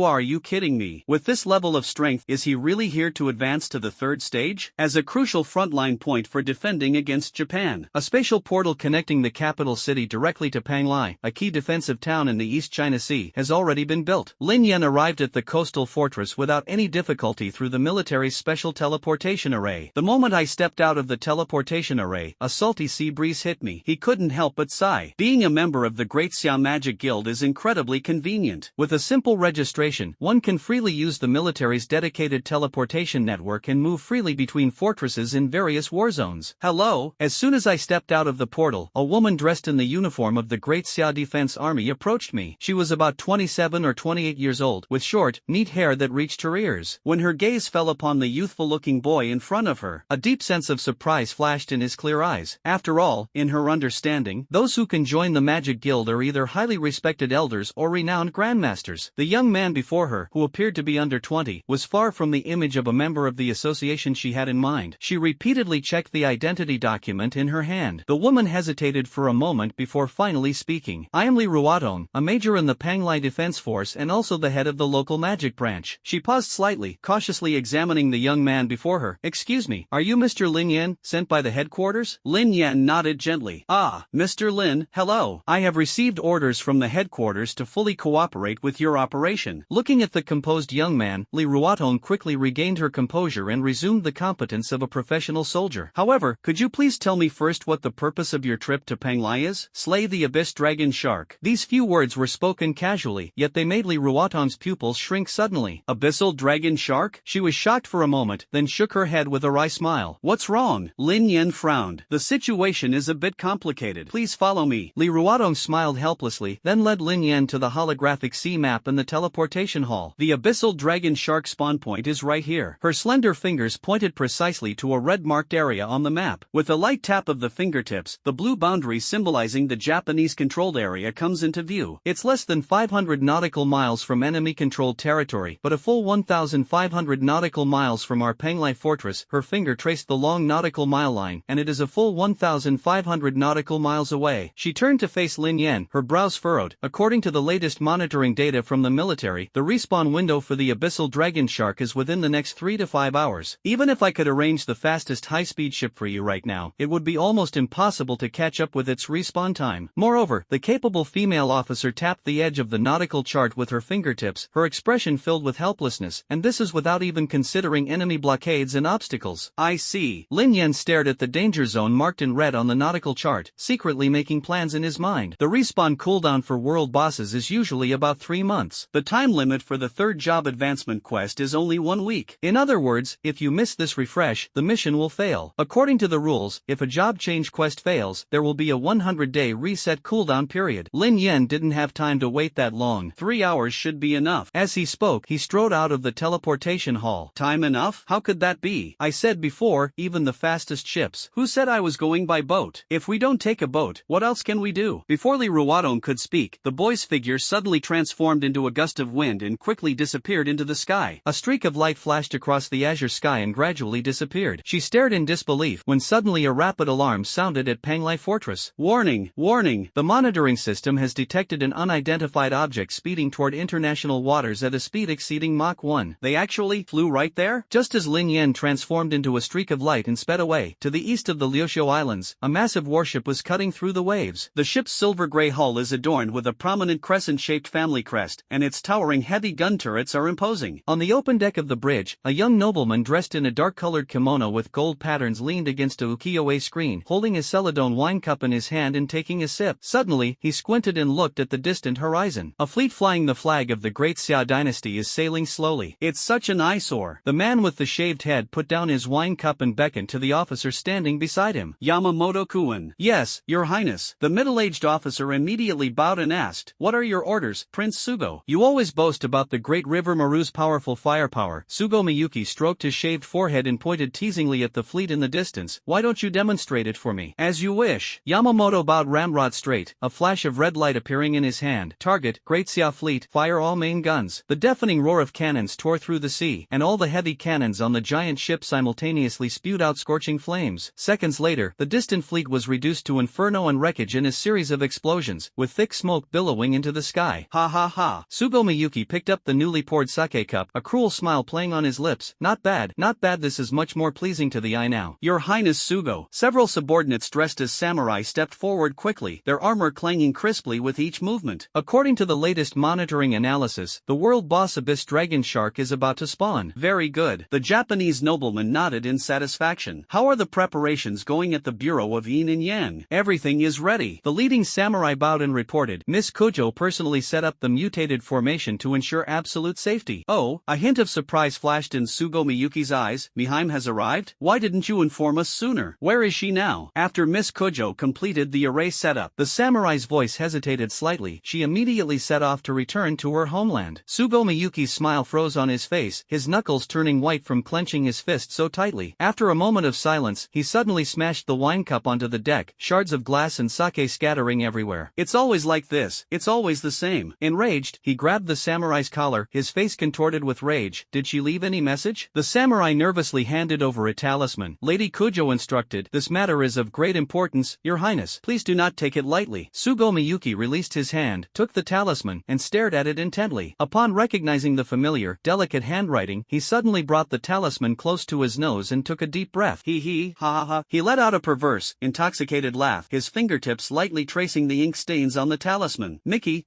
"Are you kidding me? With this level of strength, is he really here to advance to the third stage?" As a crucial frontline point for defending against Japan, a spatial portal connecting the capital city directly to Panglai, a key defensive town in the East China Sea, has already been built. Lin Yen arrived at the coastal fortress without any difficulty through the military's special teleportation array. The moment I stepped out of the teleportation array, a salty sea breeze hit me. He couldn't help but sigh. Being a member of the Great Xia Magic Guild is incredibly convenient. With a simple registration, one can freely use the military's dedicated teleportation network and move freely between fortresses in various war zones. "Hello." As soon as I stepped out of the portal, a woman dressed in the uniform of the Great Xia Defense Army approached me. She was about 27 or 28 years old, with short, neat hair that reached her ears. When her gaze fell upon the youthful-looking boy in front of her, a deep sense of surprise flashed in his clear eyes. After all, in her understanding, those who can join the Magic Guild are either highly respected elders or renowned grandmasters. The young man before her, who appeared to be under 20, was far from the image of a member of the association she had in mind. She repeatedly checked the identity document in her hand. The woman hesitated for a moment before finally speaking. "I am Li Ruodong, a major in the Panglai Defense Force and also the head of the local magic branch." She paused slightly, cautiously examining the young man before her. "Excuse me, are you Mr. Lin Yen, sent by the headquarters?" Lin Yen nodded gently. "Ah, Mr. Lin, hello. I have received orders from the headquarters to fully cooperate with your operation." Looking at the composed young man, Li Ruotong quickly regained her composure and resumed the competence of a professional soldier. However, could you please tell me first what the purpose of your trip to Penglai is? Slay the Abyss Dragon Shark. These few words were spoken casually, yet they made Li Ruotong's pupils shrink suddenly. Abyssal Dragon Shark? She was shocked for a moment, then shook her head with a wry smile. What's wrong? Lin Yen frowned. The situation is a bit complicated. Please follow me. Li Ruotong smiled helplessly, then led Lin Yen to the holographic sea map in the teleportation hall. The Abyssal Dragon Shark spawn point is right here. Her slender fingers pointed precisely to a red-marked area on the map. With a light tap of the fingertips, the blue boundary symbolizing the Japanese-controlled area comes into view. It's less than 500 nautical miles from enemy-controlled territory, but a full 1,500 nautical miles from our Penglai fortress. Her finger traced the long nautical mile line, and it is a full 1,500 nautical miles away. She turned to face Lin Yen, her brows furrowed. According to the latest monitoring data from the military, the respawn window for the Abyssal Dragon Shark is within the next 3 to 5 hours. Even if I could arrange the fastest high-speed ship for you right now, it would be almost impossible to catch up with its respawn time. Moreover, the capable female officer tapped the edge of the nautical chart with her fingertips, her expression filled with helplessness, and this is without even considering enemy blockades and obstacles. I see. Lin Yen stared at the danger zone marked in red on the nautical chart, secretly making plans in his mind. The respawn cooldown for world bosses is usually about 3 months. The time limit for the third job advancement quest is only 1 week. In other words, if you miss this refresh, the mission will fail. According to the rules, if a job change quest fails, there will be a 100-day reset cooldown period. Lin Yen didn't have time to wait that long. 3 hours should be enough. As he spoke, he strode out of the teleportation hall. Time enough? How could that be? I said before, even the fastest ships. Who said I was going by boat? If we don't take a boat, what else can we do? Before Li Ruotong could speak, the boy's figure suddenly transformed into a gust of wind and quickly disappeared into the sky. A streak of light flashed across the azure sky and gradually disappeared. She stared in disbelief when suddenly a rapid alarm sounded at Penglai Fortress. Warning! Warning! The monitoring system has detected an unidentified object speeding toward international waters at a speed exceeding Mach 1. They actually flew right there? Just as Lin Yen transformed into a streak of light and sped away, to the east of the Liuxiu Islands, a massive warship was cutting through the waves. The ship's silver-gray hull is adorned with a prominent crescent-shaped family crest, and its towering heavy gun turrets are imposing. On the open deck of the bridge, a young nobleman dressed in a dark-colored kimono with gold patterns leaned against a ukiyo-e screen, holding a celadone wine cup in his hand and taking a sip. Suddenly, he squinted and looked at the distant horizon. A fleet flying the flag of the Great Xia dynasty is sailing slowly. It's such an eyesore. The man with the shaved head put down his wine cup and beckoned to the officer standing beside him. Yamamoto-kun. Yes, Your Highness. The middle-aged officer immediately bowed and asked, "What are your orders, Prince Sugo?" "You always boast about the great River Maru's powerful firepower." Sugo Miyuki stroked his shaved forehead and pointed teasingly at the fleet in the distance. "Why don't you demonstrate it for me?" "As you wish." Yamamoto bowed ramrod straight, a flash of red light appearing in his hand. "Target, Great Xia Fleet, fire all main guns." The deafening roar of cannons tore through the sea, and all the heavy cannons on the giant ship simultaneously spewed out scorching flames. Seconds later, the distant fleet was reduced to inferno and wreckage in a series of explosions, with thick smoke billowing into the sky. Ha ha ha. Sugo Miyuki picked up the newly poured sake cup, a cruel smile playing on his lips. Not bad, not bad, this is much more pleasing to the eye now. Your Highness Sugo. Several subordinates dressed as samurai stepped forward quickly, their armor clanging crisply with each movement. According to the latest monitoring analysis, the world boss Abyss Dragon Shark is about to spawn. Very good. The Japanese nobleman nodded in satisfaction. How are the preparations going at the Bureau of Yin and Yang? Everything is ready. The leading samurai bowed and reported. Miss Kujo personally set up the mutated formation to ensure absolute safety. Oh, a hint of surprise flashed in Sugo Miyuki's eyes. Mihaim has arrived? Why didn't you inform us sooner? Where is she now? After Miss Kujo completed the array setup, the samurai's voice hesitated slightly. She immediately set off to return to her homeland. Sugo Miyuki's smile froze on his face, his knuckles turning white from clenching his fist so tightly. After a moment of silence, he suddenly smashed the wine cup onto the deck, shards of glass and sake scattering everywhere. It's always like this. It's always the same. Enraged, he grabbed the samurai's collar, his face contorted with rage. Did she leave any message? The samurai nervously handed over a talisman. Lady Kujo instructed, "This matter is of great importance, Your Highness. Please do not take it lightly." Sugo Miyuki released his hand, took the talisman, and stared at it intently. Upon recognizing the familiar, delicate handwriting, he suddenly brought the talisman close to his nose and took a deep breath. Ha ha ha. He let out a perverse, intoxicated laugh, his fingertips lightly tracing the ink stains on the talisman. Mickey,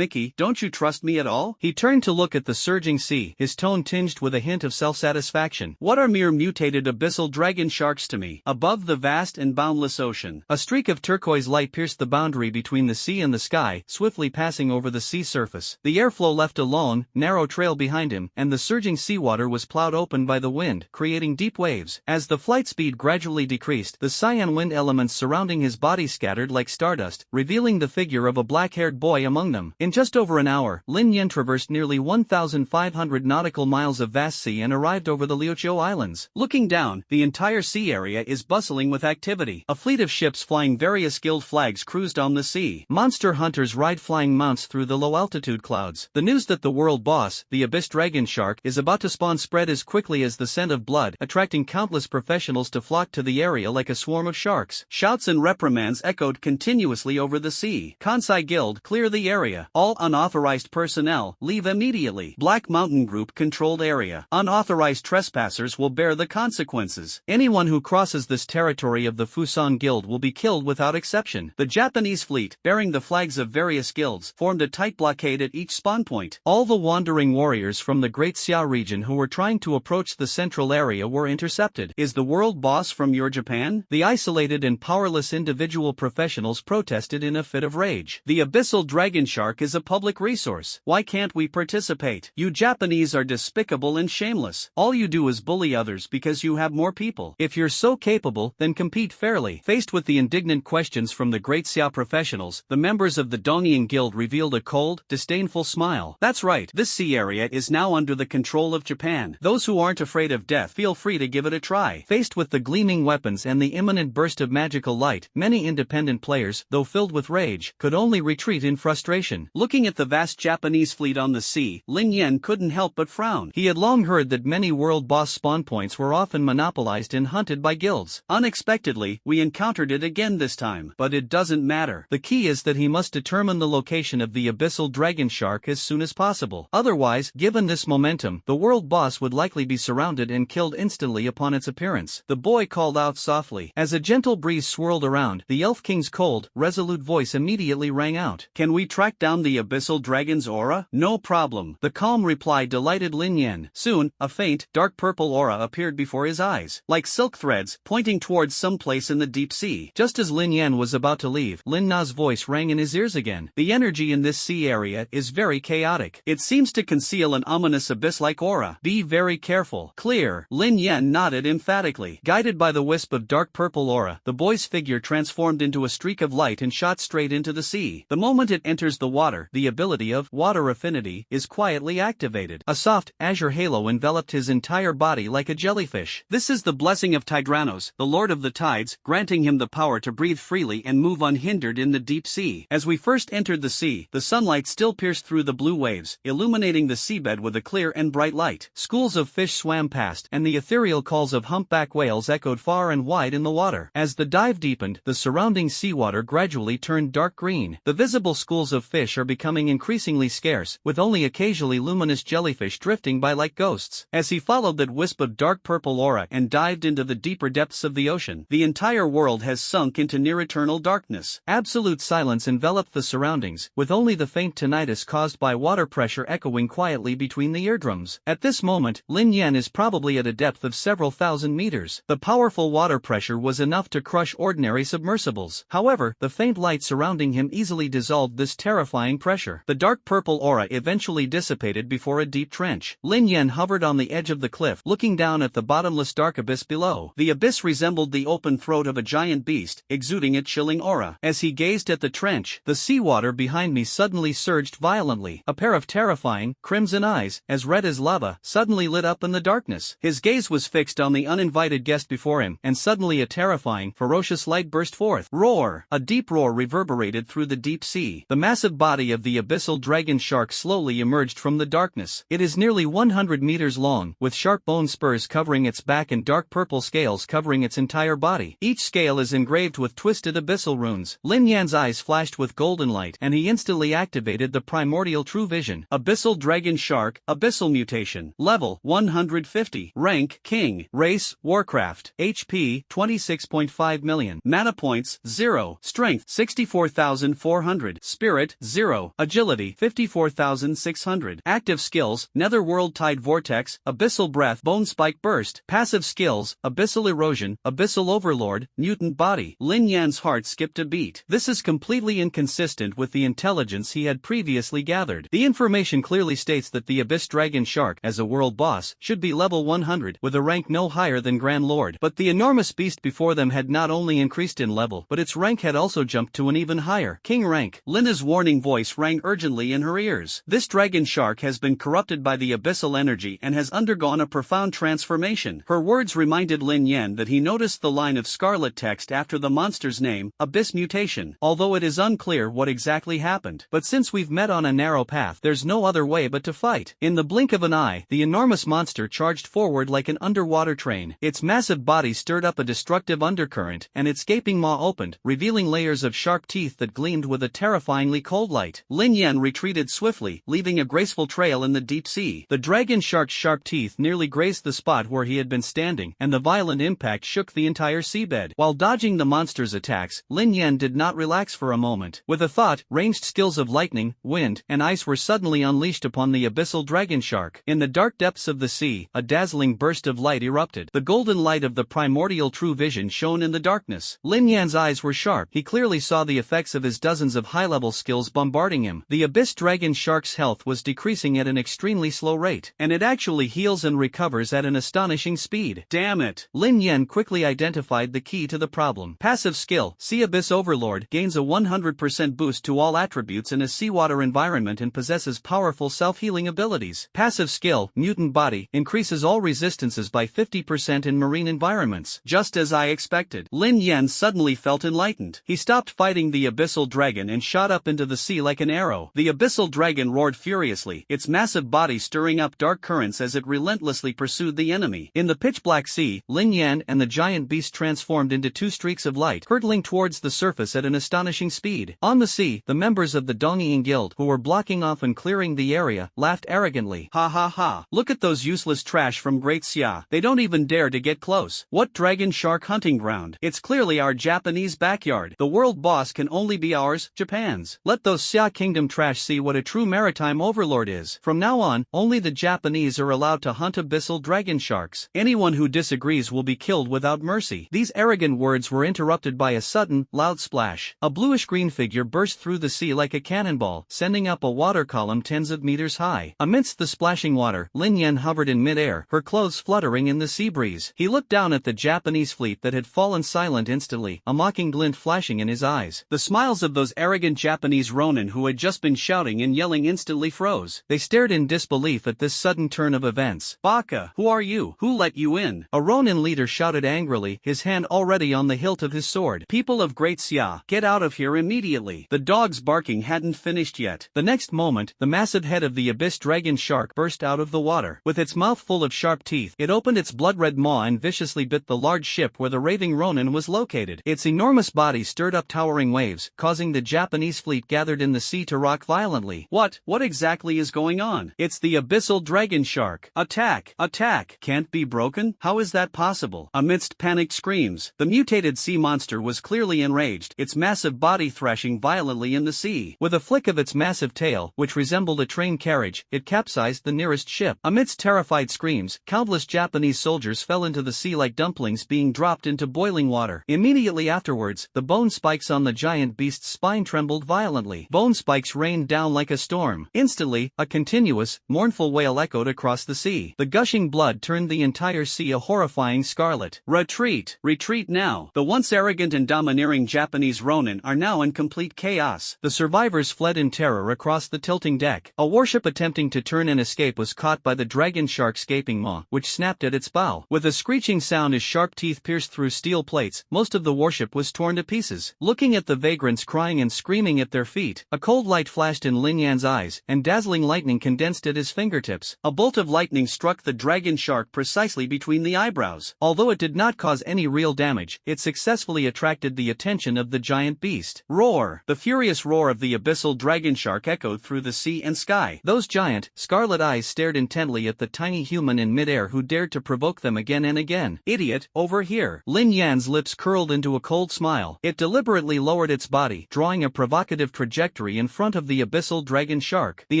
don't you trust me at all?" He turned to look at the surging sea, sea, his tone tinged with a hint of self-satisfaction. What are mere mutated abyssal dragon sharks to me? Above the vast and boundless ocean, a streak of turquoise light pierced the boundary between the sea and the sky, swiftly passing over the sea surface. The airflow left a long, narrow trail behind him, and the surging seawater was plowed open by the wind, creating deep waves. As the flight speed gradually decreased, the cyan wind elements surrounding his body scattered like stardust, revealing the figure of a black-haired boy among them. In just over an hour, Lin Yen traversed nearly 1,500 nautical miles of vast sea and arrived over the Liuqiu Islands. Looking down, the entire sea area is bustling with activity. A fleet of ships flying various guild flags cruised on the sea. Monster hunters ride flying mounts through the low-altitude clouds. The news that the world boss, the Abyss Dragon Shark, is about to spawn spread as quickly as the scent of blood, attracting countless professionals to flock to the area like a swarm of sharks. Shouts and reprimands echoed continuously over the sea. Kansai Guild, clear the area. All unauthorized personnel, leave immediately. Black Mountain Group controlled area. Unauthorized trespassers will bear the consequences. Anyone who crosses this territory of the Fusan Guild will be killed without exception. The Japanese fleet, bearing the flags of various guilds, formed a tight blockade at each spawn point. All the wandering warriors from the Great Xia region who were trying to approach the central area were intercepted. Is the world boss from your Japan? The isolated and powerless individual professionals protested in a fit of rage. The abyssal dragon shark is a public resource. Why can't we participate? You Japanese are despicable and shameless. All you do is bully others because you have more people. If you're so capable, then compete fairly. Faced with the indignant questions from the Great Xia professionals, the members of the Dongying Guild revealed a cold, disdainful smile. That's right, this sea area is now under the control of Japan. Those who aren't afraid of death feel free to give it a try. Faced with the gleaming weapons and the imminent burst of magical light, many independent players, though filled with rage, could only retreat in frustration. Looking at the vast Japanese fleet on the sea, Lin Yen couldn't help but frown. He had long heard that many world boss spawn points were often monopolized and hunted by guilds. Unexpectedly, we encountered it again this time. But it doesn't matter. The key is that he must determine the location of the abyssal dragon shark as soon as possible. Otherwise, given this momentum, the world boss would likely be surrounded and killed instantly upon its appearance. The boy called out softly. As a gentle breeze swirled around, the Elf King's cold, resolute voice immediately rang out. Can we track down the abyssal dragon's aura? No problem. The calm reply delighted Lin Yen. Soon, a faint, dark purple aura appeared before his eyes, like silk threads, pointing towards some place in the deep sea. Just as Lin Yen was about to leave, Lin Na's voice rang in his ears again. The energy in this sea area is very chaotic. It seems to conceal an ominous abyss-like aura. Be very careful. Clear. Lin Yen nodded emphatically. Guided by the wisp of dark purple aura, the boy's figure transformed into a streak of light and shot straight into the sea. The moment it enters the water, the ability of water affinity is quietly activated. A soft, azure halo enveloped his entire body like a jellyfish. This is the blessing of Tydranos, the Lord of the Tides, granting him the power to breathe freely and move unhindered in the deep sea. As we first entered the sea, the sunlight still pierced through the blue waves, illuminating the seabed with a clear and bright light. Schools of fish swam past, and the ethereal calls of humpback whales echoed far and wide in the water. As the dive deepened, the surrounding seawater gradually turned dark green. The visible schools of fish are becoming increasingly scarce, with only occasionally luminous jellyfish drifting by like ghosts. As he followed that wisp of dark purple aura and dived into the deeper depths of the ocean, the entire world has sunk into near-eternal darkness. Absolute silence enveloped the surroundings, with only the faint tinnitus caused by water pressure echoing quietly between the eardrums. At this moment, Lin Yen is probably at a depth of several thousand meters. The powerful water pressure was enough to crush ordinary submersibles. However, the faint light surrounding him easily dissolved this terrifying pressure. The dark purple aura eventually dissipated before a deep trench. Lin Yen hovered on the edge of the cliff, looking down at the bottomless dark abyss below. The abyss resembled the open throat of a giant beast, exuding a chilling aura. As he gazed at the trench, the seawater behind me suddenly surged violently. A pair of terrifying, crimson eyes, as red as lava, suddenly lit up in the darkness. His gaze was fixed on the uninvited guest before him, and suddenly a terrifying, ferocious light burst forth. Roar! A deep roar reverberated through the deep sea. The massive body of the abyssal dragon shark slowly emerged from the darkness. It is nearly 100 meters long, with sharp bone spurs covering its back and dark purple scales covering its entire body. Each scale is engraved with twisted abyssal runes. Lin Yan's eyes flashed with golden light, and he instantly activated the primordial true vision. Abyssal dragon shark, abyssal mutation. Level 150. Rank King. Race Warcraft. HP 26.5 million. Mana points 0. Strength 64,400. Spirit 0. Agility 54,600. Active skills skills, Netherworld Tide Vortex, Abyssal Breath, Bone Spike Burst. Passive skills, Abyssal Erosion, Abyssal Overlord, Mutant Body. Lin Yan's heart skipped a beat. This is completely inconsistent with the intelligence he had previously gathered. The information clearly states that the Abyss Dragon Shark, as a world boss, should be level 100, with a rank no higher than Grand Lord. But the enormous beast before them had not only increased in level, but its rank had also jumped to an even higher King rank. Lina's warning voice rang urgently in her ears. This dragon shark has been corrupted by the abyssal energy and has undergone a profound transformation. Her words reminded Lin Yen that he noticed the line of scarlet text after the monster's name, Abyss Mutation, although it is unclear what exactly happened. But since we've met on a narrow path, there's no other way but to fight. In the blink of an eye, the enormous monster charged forward like an underwater train. Its massive body stirred up a destructive undercurrent, and its gaping maw opened, revealing layers of sharp teeth that gleamed with a terrifyingly cold light. Lin Yen retreated swiftly, leaving a graceful trail in the deep sea. The dragon shark's sharp teeth nearly grazed the spot where he had been standing, and the violent impact shook the entire seabed. While dodging the monster's attacks, Lin Yen did not relax for a moment. With a thought, ranged skills of lightning, wind, and ice were suddenly unleashed upon the abyssal dragon shark. In the dark depths of the sea, a dazzling burst of light erupted. The golden light of the primordial true vision shone in the darkness. Lin Yan's eyes were sharp. He clearly saw the effects of his dozens of high-level skills bombarding him. The abyss dragon shark's health was decreasing at an extremely slow rate, and it actually heals and recovers at an astonishing speed. Damn it! Lin Yen quickly identified the key to the problem. Passive skill, Sea Abyss Overlord, gains a 100% boost to all attributes in a seawater environment and possesses powerful self-healing abilities. Passive skill, Mutant Body, increases all resistances by 50% in marine environments. Just as I expected. Lin Yen suddenly felt enlightened. He stopped fighting the abyssal dragon and shot up into the sea like an arrow. The abyssal dragon roared furiously, its massive body stirring up dark currents as it relentlessly pursued the enemy. In the pitch-black sea, Lin Yen and the giant beast transformed into two streaks of light, hurtling towards the surface at an astonishing speed. On the sea, the members of the Dongying Guild, who were blocking off and clearing the area, laughed arrogantly. Ha ha ha. Look at those useless trash from Great Xia. They don't even dare to get close. What dragon shark hunting ground? It's clearly our Japanese backyard. The world boss can only be ours, Japan's. Let those Xia Kingdom trash see what a true maritime overlord is. From now on, only the Japanese are allowed to hunt abyssal dragon sharks. Anyone who disagrees will be killed without mercy. These arrogant words were interrupted by a sudden, loud splash. A bluish-green figure burst through the sea like a cannonball, sending up a water column tens of meters high. Amidst the splashing water, Lin Yen hovered in midair, her clothes fluttering in the sea breeze. He looked down at the Japanese fleet that had fallen silent instantly, a mocking glint flashing in his eyes. The smiles of those arrogant Japanese ronin who had just been shouting and yelling instantly froze. They stared in disbelief at this sudden turn of events. Baka, who are you? Who let you in? A ronin leader shouted angrily, his hand already on the hilt of his sword. People of Great Xia, get out of here immediately. The dog's barking hadn't finished yet. The next moment, the massive head of the abyss dragon shark burst out of the water. With its mouth full of sharp teeth, it opened its blood-red maw and viciously bit the large ship where the raving ronin was located. Its enormous body stirred up towering waves, causing the Japanese fleet gathered in the sea to rock violently. What exactly is going on? It's the abyssal dragon shark. Attack! Attack! Can't be broken? How is that possible? Amidst panicked screams, the mutated sea monster was clearly enraged, its massive body thrashing violently in the sea. With a flick of its massive tail, which resembled a train carriage, it capsized the nearest ship. Amidst terrified screams, countless Japanese soldiers fell into the sea like dumplings being dropped into boiling water. Immediately afterwards, the bone spikes on the giant beast's spine trembled violently. Bone spikes rained down like a storm. Instantly, a continuous, mournful wail echoed across the sea. The gushing blood turned the entire sea a horrifying scarlet. Retreat! Retreat now! The once arrogant and domineering Japanese ronin are now in complete chaos. The survivors fled in terror across the tilting deck. A warship attempting to turn and escape was caught by the dragon shark's gaping maw, which snapped at its bow. With a screeching sound as sharp teeth pierced through steel plates, most of the warship was torn to pieces. Looking at the vagrants crying and screaming at their feet, a cold light flashed in Lin Yan's eyes, and dazzling lightning condensed at his fingertips. A bolt of lightning struck the dragon shark precisely between the eyebrows. Although it did not cause any real damage, it successfully attracted the attention of the giant beast. Roar! The furious roar of the abyssal dragon shark echoed through the sea and sky. Those giant, scarlet eyes stared intently at the tiny human in midair who dared to provoke them again and again. Idiot, over here. Lin Yan's lips curled into a cold smile. It deliberately lowered its body, drawing a provocative trajectory in front of the abyssal dragon shark. The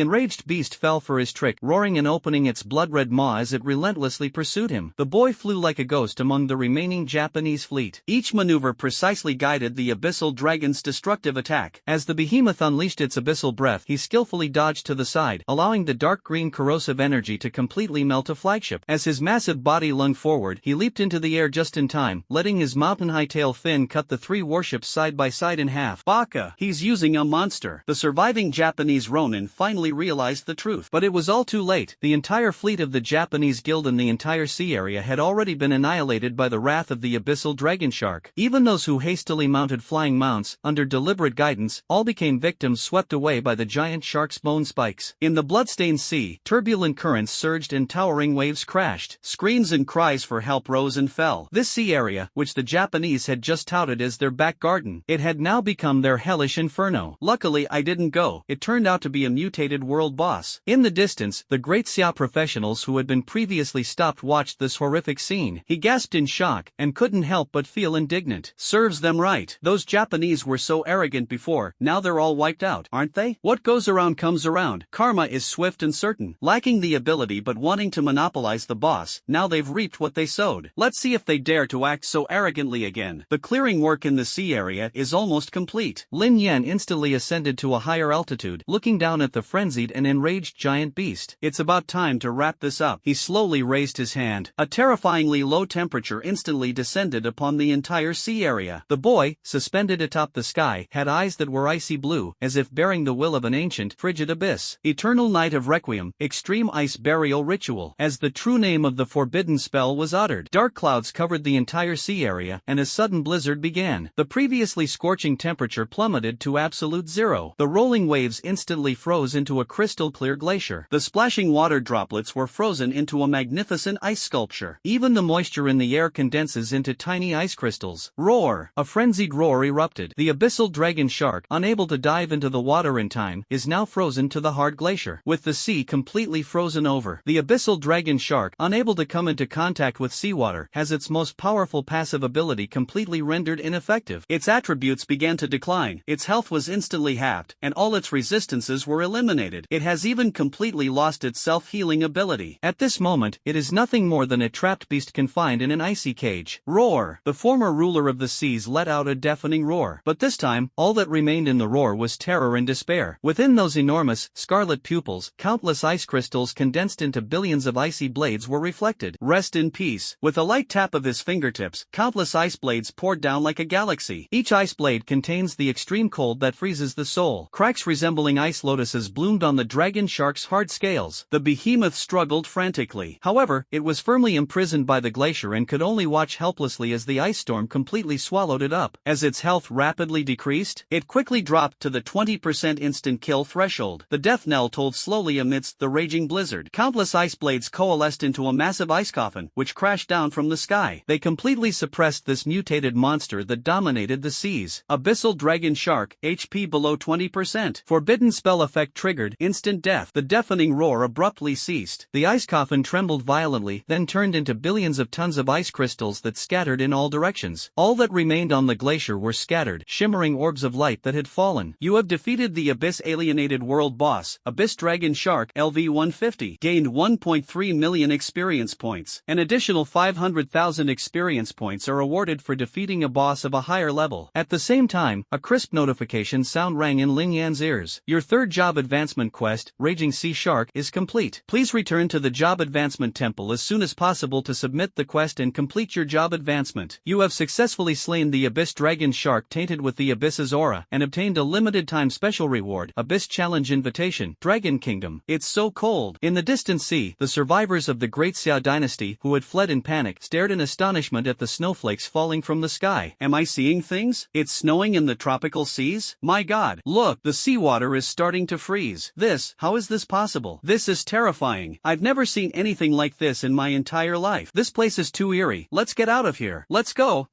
enraged beast fell for his trick, roaring and opening its blood-red maw as it relentlessly pursued him. The boy flew like a ghost among the remaining Japanese fleet. Each maneuver precisely guided the abyssal dragon's destructive attack. As the behemoth unleashed its abyssal breath, he skillfully dodged to the side, allowing the dark green corrosive energy to completely melt a flagship. As his massive body lunged forward, he leaped into the air just in time, letting his mountain-high tail fin cut the three warships side by side in half. Baka, he's using a monster. The surviving Japanese Ronin finally realized the truth. But it was all too late. The entire fleet of the Japanese guild in the entire sea area had already been annihilated by the wrath of the abyssal dragon shark. Even those who hastily mounted flying mounts, under deliberate guidance, all became victims swept away by the giant shark's bone spikes. In the bloodstained sea, turbulent currents surged and towering waves crashed. Screams and cries for help rose and fell. This sea area, which the Japanese had just touted as their back garden, it had now become their hellish inferno. Luckily I didn't go. It turned out to be a mutated world boss. In the distance, the great Xia professionals who had been previously stopped watched this horrific scene. He gasped in shock, and couldn't help but feel indignant. Serves them right. Those Japanese were so arrogant before, now they're all wiped out, aren't they? What goes around comes around. Karma is swift and certain. Lacking the ability but wanting to monopolize the boss, now they've reaped what they sowed. Let's see if they dare to act so arrogantly again. The clearing work in the sea area is almost complete. Lin Yen instantly ascended to a higher altitude, looking down at the frenzied and enraged giant beast. It's about time to wrap this up. He slowly raised his hand. A terrifyingly low temperature instantly descended upon the entire sea area. The boy, suspended atop the sky, had eyes that were icy blue, as if bearing the will of an ancient, frigid abyss. Eternal Night of Requiem, Extreme Ice Burial Ritual. As the true name of the forbidden spell was uttered, dark clouds covered the entire sea area, and a sudden blizzard began. The previously scorching temperature plummeted to absolute zero. The rolling waves instantly froze into a crystal-clear glacier. The splashing water droplets were frozen into a magnificent ice sculpture. Even the moisture in the air condenses into tiny ice crystals. Roar! A frenzied roar erupted. The abyssal dragon shark, unable to dive into the water in time, is now frozen to the hard glacier. With the sea completely frozen over, the abyssal dragon shark, unable to come into contact with seawater, has its most powerful passive ability completely rendered ineffective. Its attributes began to decline, its health was instantly halved, and all its resistances were eliminated. It has even completely lost its self-healing ability. At this moment, it is nothing more than a trapped beast confined in an icy cage. Roar! The former ruler of the seas let out a deafening roar. But this time, all that remained in the roar was terror and despair. Within those enormous, scarlet pupils, countless ice crystals condensed into billions of icy blades were reflected. Rest in peace. With a light tap of his fingertips, countless ice blades poured down like a galaxy. Each ice blade contains the extreme cold that freezes the soul. Cracks resembling ice lotuses bloomed on the dragon shark's hard scales. The behemoth struggled frantically. However, it was firmly imprisoned by the glacier and could only watch helplessly as the ice storm completely swallowed it up. As its health rapidly decreased, it quickly dropped to the 20% instant kill threshold. The death knell tolled slowly amidst the raging blizzard. Countless ice blades coalesced into a massive ice coffin, which crashed down from the sky. They completely suppressed this mutated monster that dominated the seas. Abyssal dragon shark, HP below 20%. Forbidden spell effect triggered, instant death. The deafening roar abruptly ceased. The ice coffin trembled violently, then turned into billions of tons of ice crystals that scattered in all directions. All that remained on the glacier were scattered, shimmering orbs of light that had fallen. You have defeated the Abyss Alienated World Boss, Abyss Dragon Shark, LV-150. Gained 1.3 million experience points. An additional 500,000 experience points are awarded for defeating a boss of a higher level. At the same time, a crisp notification sound rang in Lin Yan's ears. Your third job advancement quest, Raging Sea Shark, is complete. Please return to the Job Advancement Temple as soon as possible to submit the quest and complete your job advancement. You have successfully slain the Abyss Dragon Shark tainted with the Abyss's aura, and obtained a limited time special reward, Abyss Challenge Invitation, Dragon Kingdom. It's so cold. In the distant sea, the survivors of the Great Xia dynasty, who had fled in panic, stared in astonishment at the snowflakes falling from the sky. Am I seeing things? It's snowing in the tropical seas? My God, look, the seawater is starting to freeze. How is this possible? This is terrifying. I've never seen anything like this in my entire life. This place is too eerie. Let's get out of here. Let's go.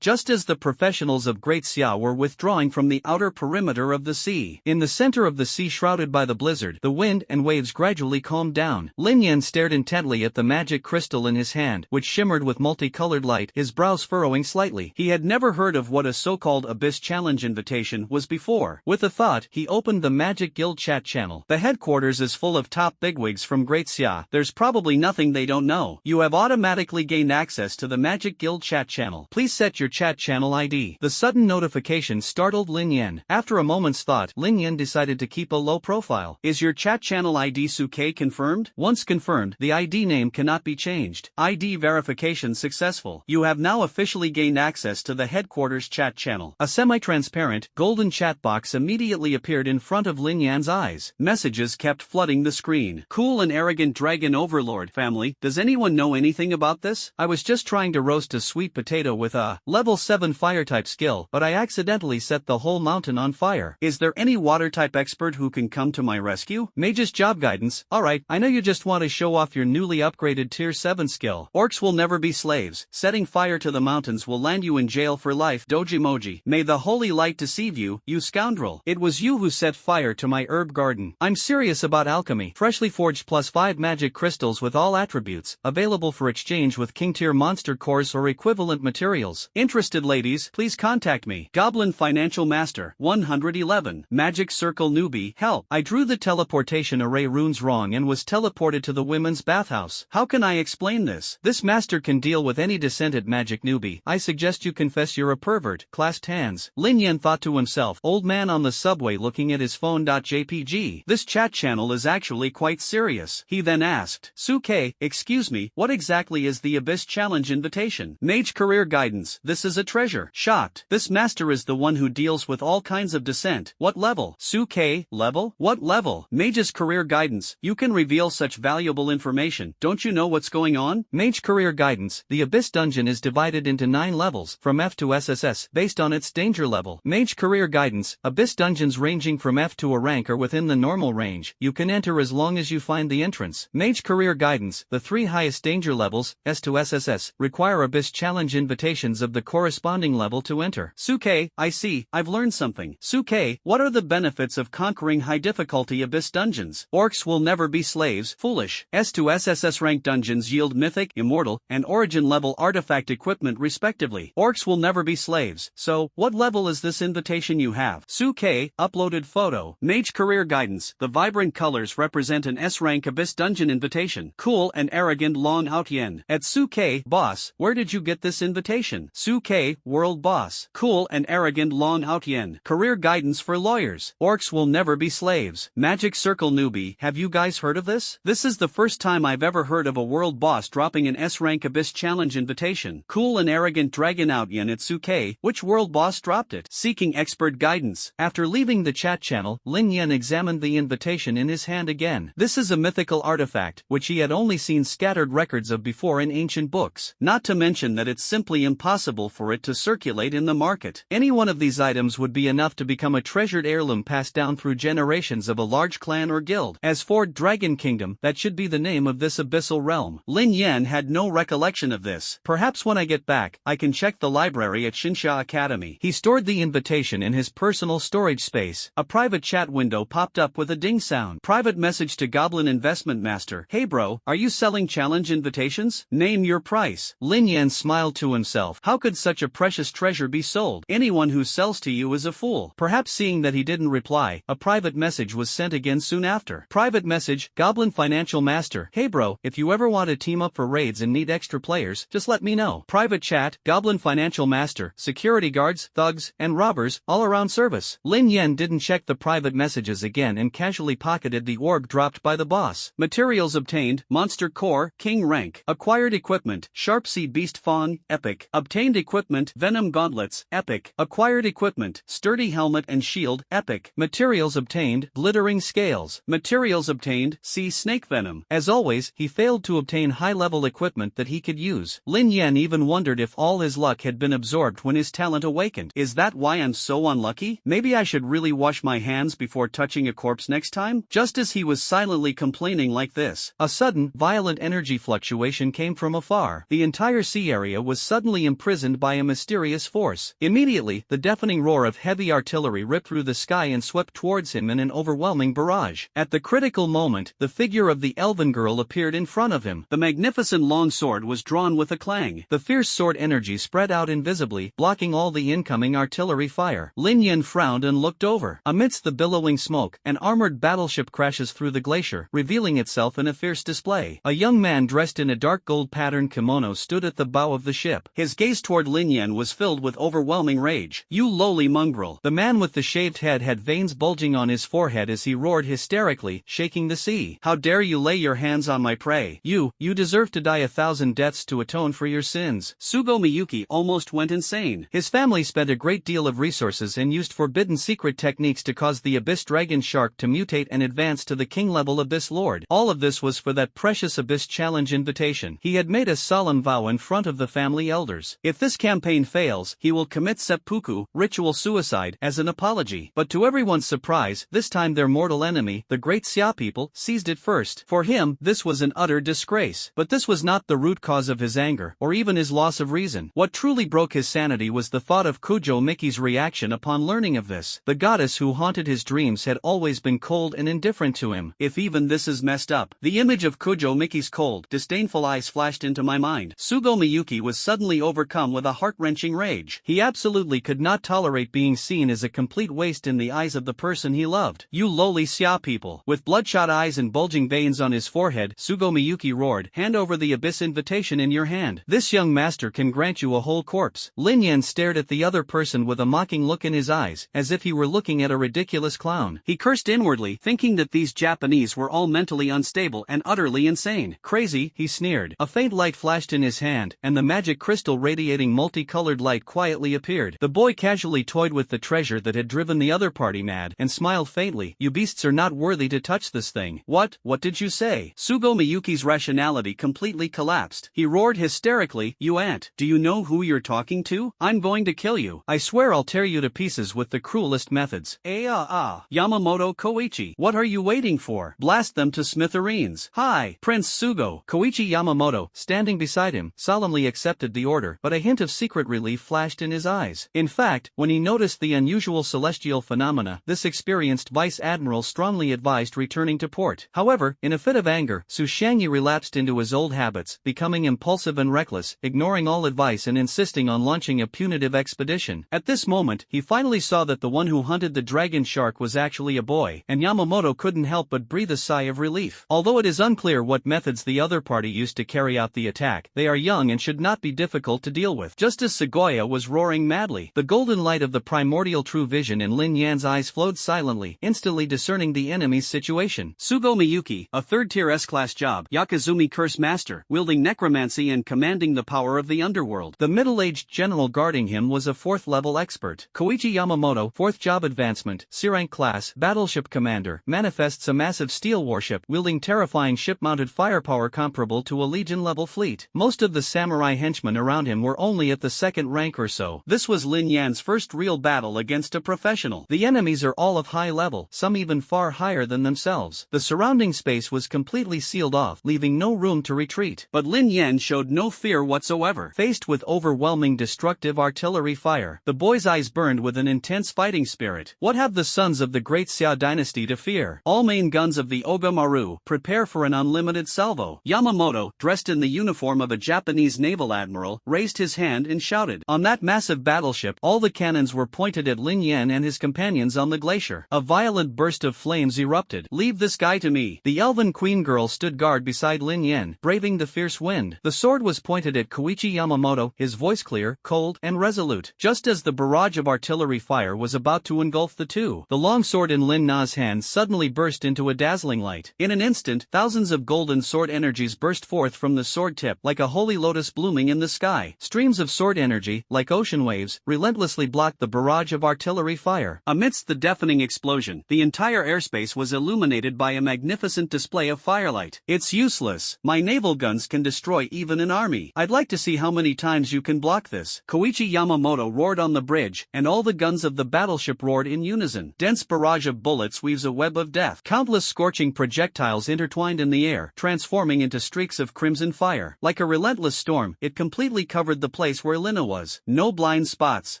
Just as the professionals of Great Xia were withdrawing from the outer perimeter of the sea, in the center of the sea shrouded by the blizzard, the wind and waves gradually calmed down. Lin Yen stared intently at the magic crystal in his hand, which shimmered with multicolored light, his brows furrowing slightly. He had never heard of what a so-called Abyss Challenge Invitation was before. With a thought, he opened the Magic Guild chat channel. The headquarters headquarters is full of top bigwigs from Great Xia. There's probably nothing they don't know. You have automatically gained access to the Magic Guild chat channel. Please set your chat channel ID. The sudden notification startled Lin Yen. After a moment's thought, Lin Yen decided to keep a low profile. Is your chat channel ID Suke confirmed? Once confirmed, the ID name cannot be changed. ID verification successful. You have now officially gained access to the headquarters chat channel. A semi-transparent, golden chat box immediately appeared in front of Lin Yan's eyes. Messages kept flooding the screen. Cool and arrogant dragon overlord family, does anyone know anything about this? I was just trying to roast a sweet potato with a level 7 fire type skill, but I accidentally set the whole mountain on fire. Is there any water type expert who can come to my rescue? Mage's job guidance. Alright, I know you just want to show off your newly upgraded tier 7 skill. Orcs will never be slaves. Setting fire to the mountains will land you in jail for life. Dojimoji. May the holy light deceive you, you scoundrel. It was you who set fire to my herb garden. I'm serious about alchemy. Freshly forged +5 magic crystals with all attributes, available for exchange with king tier monster cores or equivalent materials. Interested ladies, please contact me. Goblin Financial Master, 111. Magic Circle Newbie, help. I drew the teleportation array runes wrong and was teleported to the women's bathhouse. How can I explain this? This master can deal with any descended magic newbie. I suggest you confess you're a pervert. Clasped hands. Lin Yen thought to himself, old man on the subway looking at his phone.jpg. This chat channel is actually quite serious. He then asked, Suke, excuse me, what exactly is the Abyss Challenge invitation? Mage career guidance. This is a treasure. Shocked. This master is the one who deals with all kinds of descent. What level? Suke, level? What level? Mage's career guidance. You can reveal such valuable information. Don't you know what's going on? Mage career guidance. The Abyss dungeon is divided into 9 levels, from F to SSS, based on its danger level. Mage career guidance. Abyss dungeons ranging from F to a rank are within the normal range. You can enter as long as you find the entrance. Mage career guidance. The 3 highest danger levels, S to SSS, require Abyss challenge invitations of the corresponding level to enter. Suke, I see, I've learned something. Suke, what are the benefits of conquering high difficulty Abyss dungeons? Orcs will never be slaves. Foolish. S to SSS rank dungeons yield mythic, immortal, and origin level artifact equipment respectively. Orcs will never be slaves. So, what level is this invitation you have? Suke, uploaded photo. Mage career guidance. The vibrant colors represent an S-rank Abyss dungeon invitation. Cool and arrogant Long Out Yen. At Suke, boss, where did you get this invitation? Suke, world boss. Cool and arrogant Long Out Yen. Career guidance for lawyers. Orcs will never be slaves. Magic Circle Newbie, have you guys heard of this? This is the first time I've ever heard of a world boss dropping an S-rank Abyss challenge invitation. Cool and arrogant Dragon Out Yen at Suke, which world boss dropped it? Seeking expert guidance. After leaving the chat channel, Lin Yen examined the invitation in his hand again. This is a mythical artifact, which he had only seen scattered records of before in ancient books. Not to mention that it's simply impossible for it to circulate in the market. Any one of these items would be enough to become a treasured heirloom passed down through generations of a large clan or guild. As for Dragon Kingdom, that should be the name of this abyssal realm. Lin Yen had no recollection of this. Perhaps when I get back, I can check the library at Shinsha Academy. He stored the invitation in his personal storage space. A private chat window popped up with a ding sound. Private message to Goblin Investment Master. Hey bro, are you selling challenge invitations? Name your price. Lin Yen smiled to himself. How could such a precious treasure be sold? Anyone who sells to you is a fool. Perhaps seeing that he didn't reply, a private message was sent again soon after. Private message, Goblin Financial Master. Hey bro, if you ever want to team up for raids and need extra players, just let me know. Private chat, Goblin Financial Master. Security guards, thugs, and robbers, all around service. Lin Yen didn't check the private messages again and casually pocketed the orb dropped by the boss. Materials obtained, Monster Core, King Rank. Acquired equipment, Sharp Sea Beast Fawn, Epic. Obtained equipment, Venom Gauntlets, Epic. Acquired equipment, Sturdy Helmet and Shield, Epic. Materials obtained, Glittering Scales. Materials obtained, Sea Snake Venom. As always, he failed to obtain high-level equipment that he could use. Lin Yen even wondered if all his luck had been absorbed when his talent awakened. Is that why I'm so unlucky? Maybe I should really wash my hands before touching a corpse next time? Just as he was silently complaining like this, a sudden, violent energy fluctuation came from afar. The entire sea area was suddenly imprisoned by a mysterious force. Immediately, the deafening roar of heavy artillery ripped through the sky and swept towards him in an overwhelming barrage. At the critical moment, the figure of the elven girl appeared in front of him. The magnificent long sword was drawn with a clang. The fierce sword energy spread out invisibly, blocking all the incoming artillery fire. Lin Yen frowned and looked over. Amidst the billowing smoke, an armored battleship battleship crashes through the glacier, revealing itself in a fierce display. A young man dressed in a dark gold-patterned kimono stood at the bow of the ship. His gaze toward Lin Yen was filled with overwhelming rage. "You lowly mongrel!" The man with the shaved head had veins bulging on his forehead as he roared hysterically, shaking the sea. "How dare you lay your hands on my prey? You deserve to die 1,000 deaths to atone for your sins." Sugo Miyuki almost went insane. His family spent a great deal of resources and used forbidden secret techniques to cause the Abyss Dragon Shark to mutate and advance to the king-level Abyss Lord. All of this was for that precious Abyss Challenge invitation. He had made a solemn vow in front of the family elders. If this campaign fails, he will commit seppuku, ritual suicide, as an apology. But to everyone's surprise, this time their mortal enemy, the great Xia people, seized it first. For him, this was an utter disgrace. But this was not the root cause of his anger, or even his loss of reason. What truly broke his sanity was the thought of Kujo Miki's reaction upon learning of this. The goddess who haunted his dreams had always been cold and indifferent to him. If even this is messed up. The image of Kujo Miki's cold, disdainful eyes flashed into my mind. Sugo Miyuki was suddenly overcome with a heart-wrenching rage. He absolutely could not tolerate being seen as a complete waste in the eyes of the person he loved. "You lowly Xia people!" With bloodshot eyes and bulging veins on his forehead, Sugo Miyuki roared, "Hand over the Abyss invitation in your hand. This young master can grant you a whole corpse." Lin Yen stared at the other person with a mocking look in his eyes, as if he were looking at a ridiculous clown. He cursed inwardly, thinking that these Japanese were all mentally unstable and utterly insane. "Crazy," he sneered. A faint light flashed in his hand, and the magic crystal radiating multicolored light quietly appeared. The boy casually toyed with the treasure that had driven the other party mad, and smiled faintly. "You beasts are not worthy to touch this thing." What did you say?" Sugo Miyuki's rationality completely collapsed. He roared hysterically, "You ant! Do you know who you're talking to? I'm going to kill you. I swear I'll tear you to pieces with the cruelest methods." Yamamoto Koichi, what are you waiting for? Blast them to smithereens. "Hi, Prince Sugo." Koichi Yamamoto, standing beside him, solemnly accepted the order, but a hint of secret relief flashed in his eyes. In fact, when he noticed the unusual celestial phenomena, this experienced vice admiral strongly advised returning to port. However, in a fit of anger, Su Shangyi relapsed into his old habits, becoming impulsive and reckless, ignoring all advice and insisting on launching a punitive expedition. At this moment, he finally saw that the one who hunted the dragon shark was actually a boy, and Yamamoto couldn't help but breathe a sigh of relief. Although it is unclear what methods the other party used to carry out the attack, they are young and should not be difficult to deal with. Just as Sagoya was roaring madly, the golden light of the primordial true vision in Lin Yan's eyes flowed silently, instantly discerning the enemy's situation. Sugo Miyuki, a third-tier S-class job, Yakuzumi Curse Master, wielding necromancy and commanding the power of the underworld. The middle-aged general guarding him was a 4th-level expert. Koichi Yamamoto, 4th job advancement, C-rank class, battleship commander, manifests a massive steel warship, wielding terrifying ship-mounted firepower comparable to a Legion-level fleet. Most of the samurai henchmen around him were only at the 2nd rank or so. This was Lin Yan's first real battle against a professional. The enemies are all of high level, some even far higher than themselves. The surrounding space was completely sealed off, leaving no room to retreat. But Lin Yen showed no fear whatsoever. Faced with overwhelming destructive artillery fire, the boy's eyes burned with an intense fighting spirit. What have the sons of the great Xia dynasty to fear? All main guns of the Oga Maru, prepare for an unlimited salvo. Yamamoto, dressed in the uniform of a Japanese naval admiral, raised his hand and shouted. On that massive battleship, all the cannons were pointed at Lin Yen and his companions on the glacier. A violent burst of flames erupted. "Leave this guy to me." The elven queen girl stood guard beside Lin Yen, braving the fierce wind. The sword was pointed at Koichi Yamamoto, his voice clear, cold, and resolute. Just as the barrage of artillery fire was about to engulf the two, the long sword in Lin Na's hand suddenly burst into a dazzling light. In an instant, thousands of golden sword energies burst forth from the sword tip, like a holy lotus blooming in the sky. Streams of sword energy, like ocean waves, relentlessly blocked the barrage of artillery fire. Amidst the deafening explosion, the entire airspace was illuminated by a magnificent display of firelight. "It's useless. My naval guns can destroy even an army. I'd like to see how many times you can block this." Koichi Yamamoto roared on the bridge, and all the guns of the battleship roared in unison. Dense barrage of bullets weaves a web of death. Countless scorching projectiles intertwined in the air, transforming into streaks of crimson fire. Like a relentless storm, it completely covered the place where Lina was. No blind spots.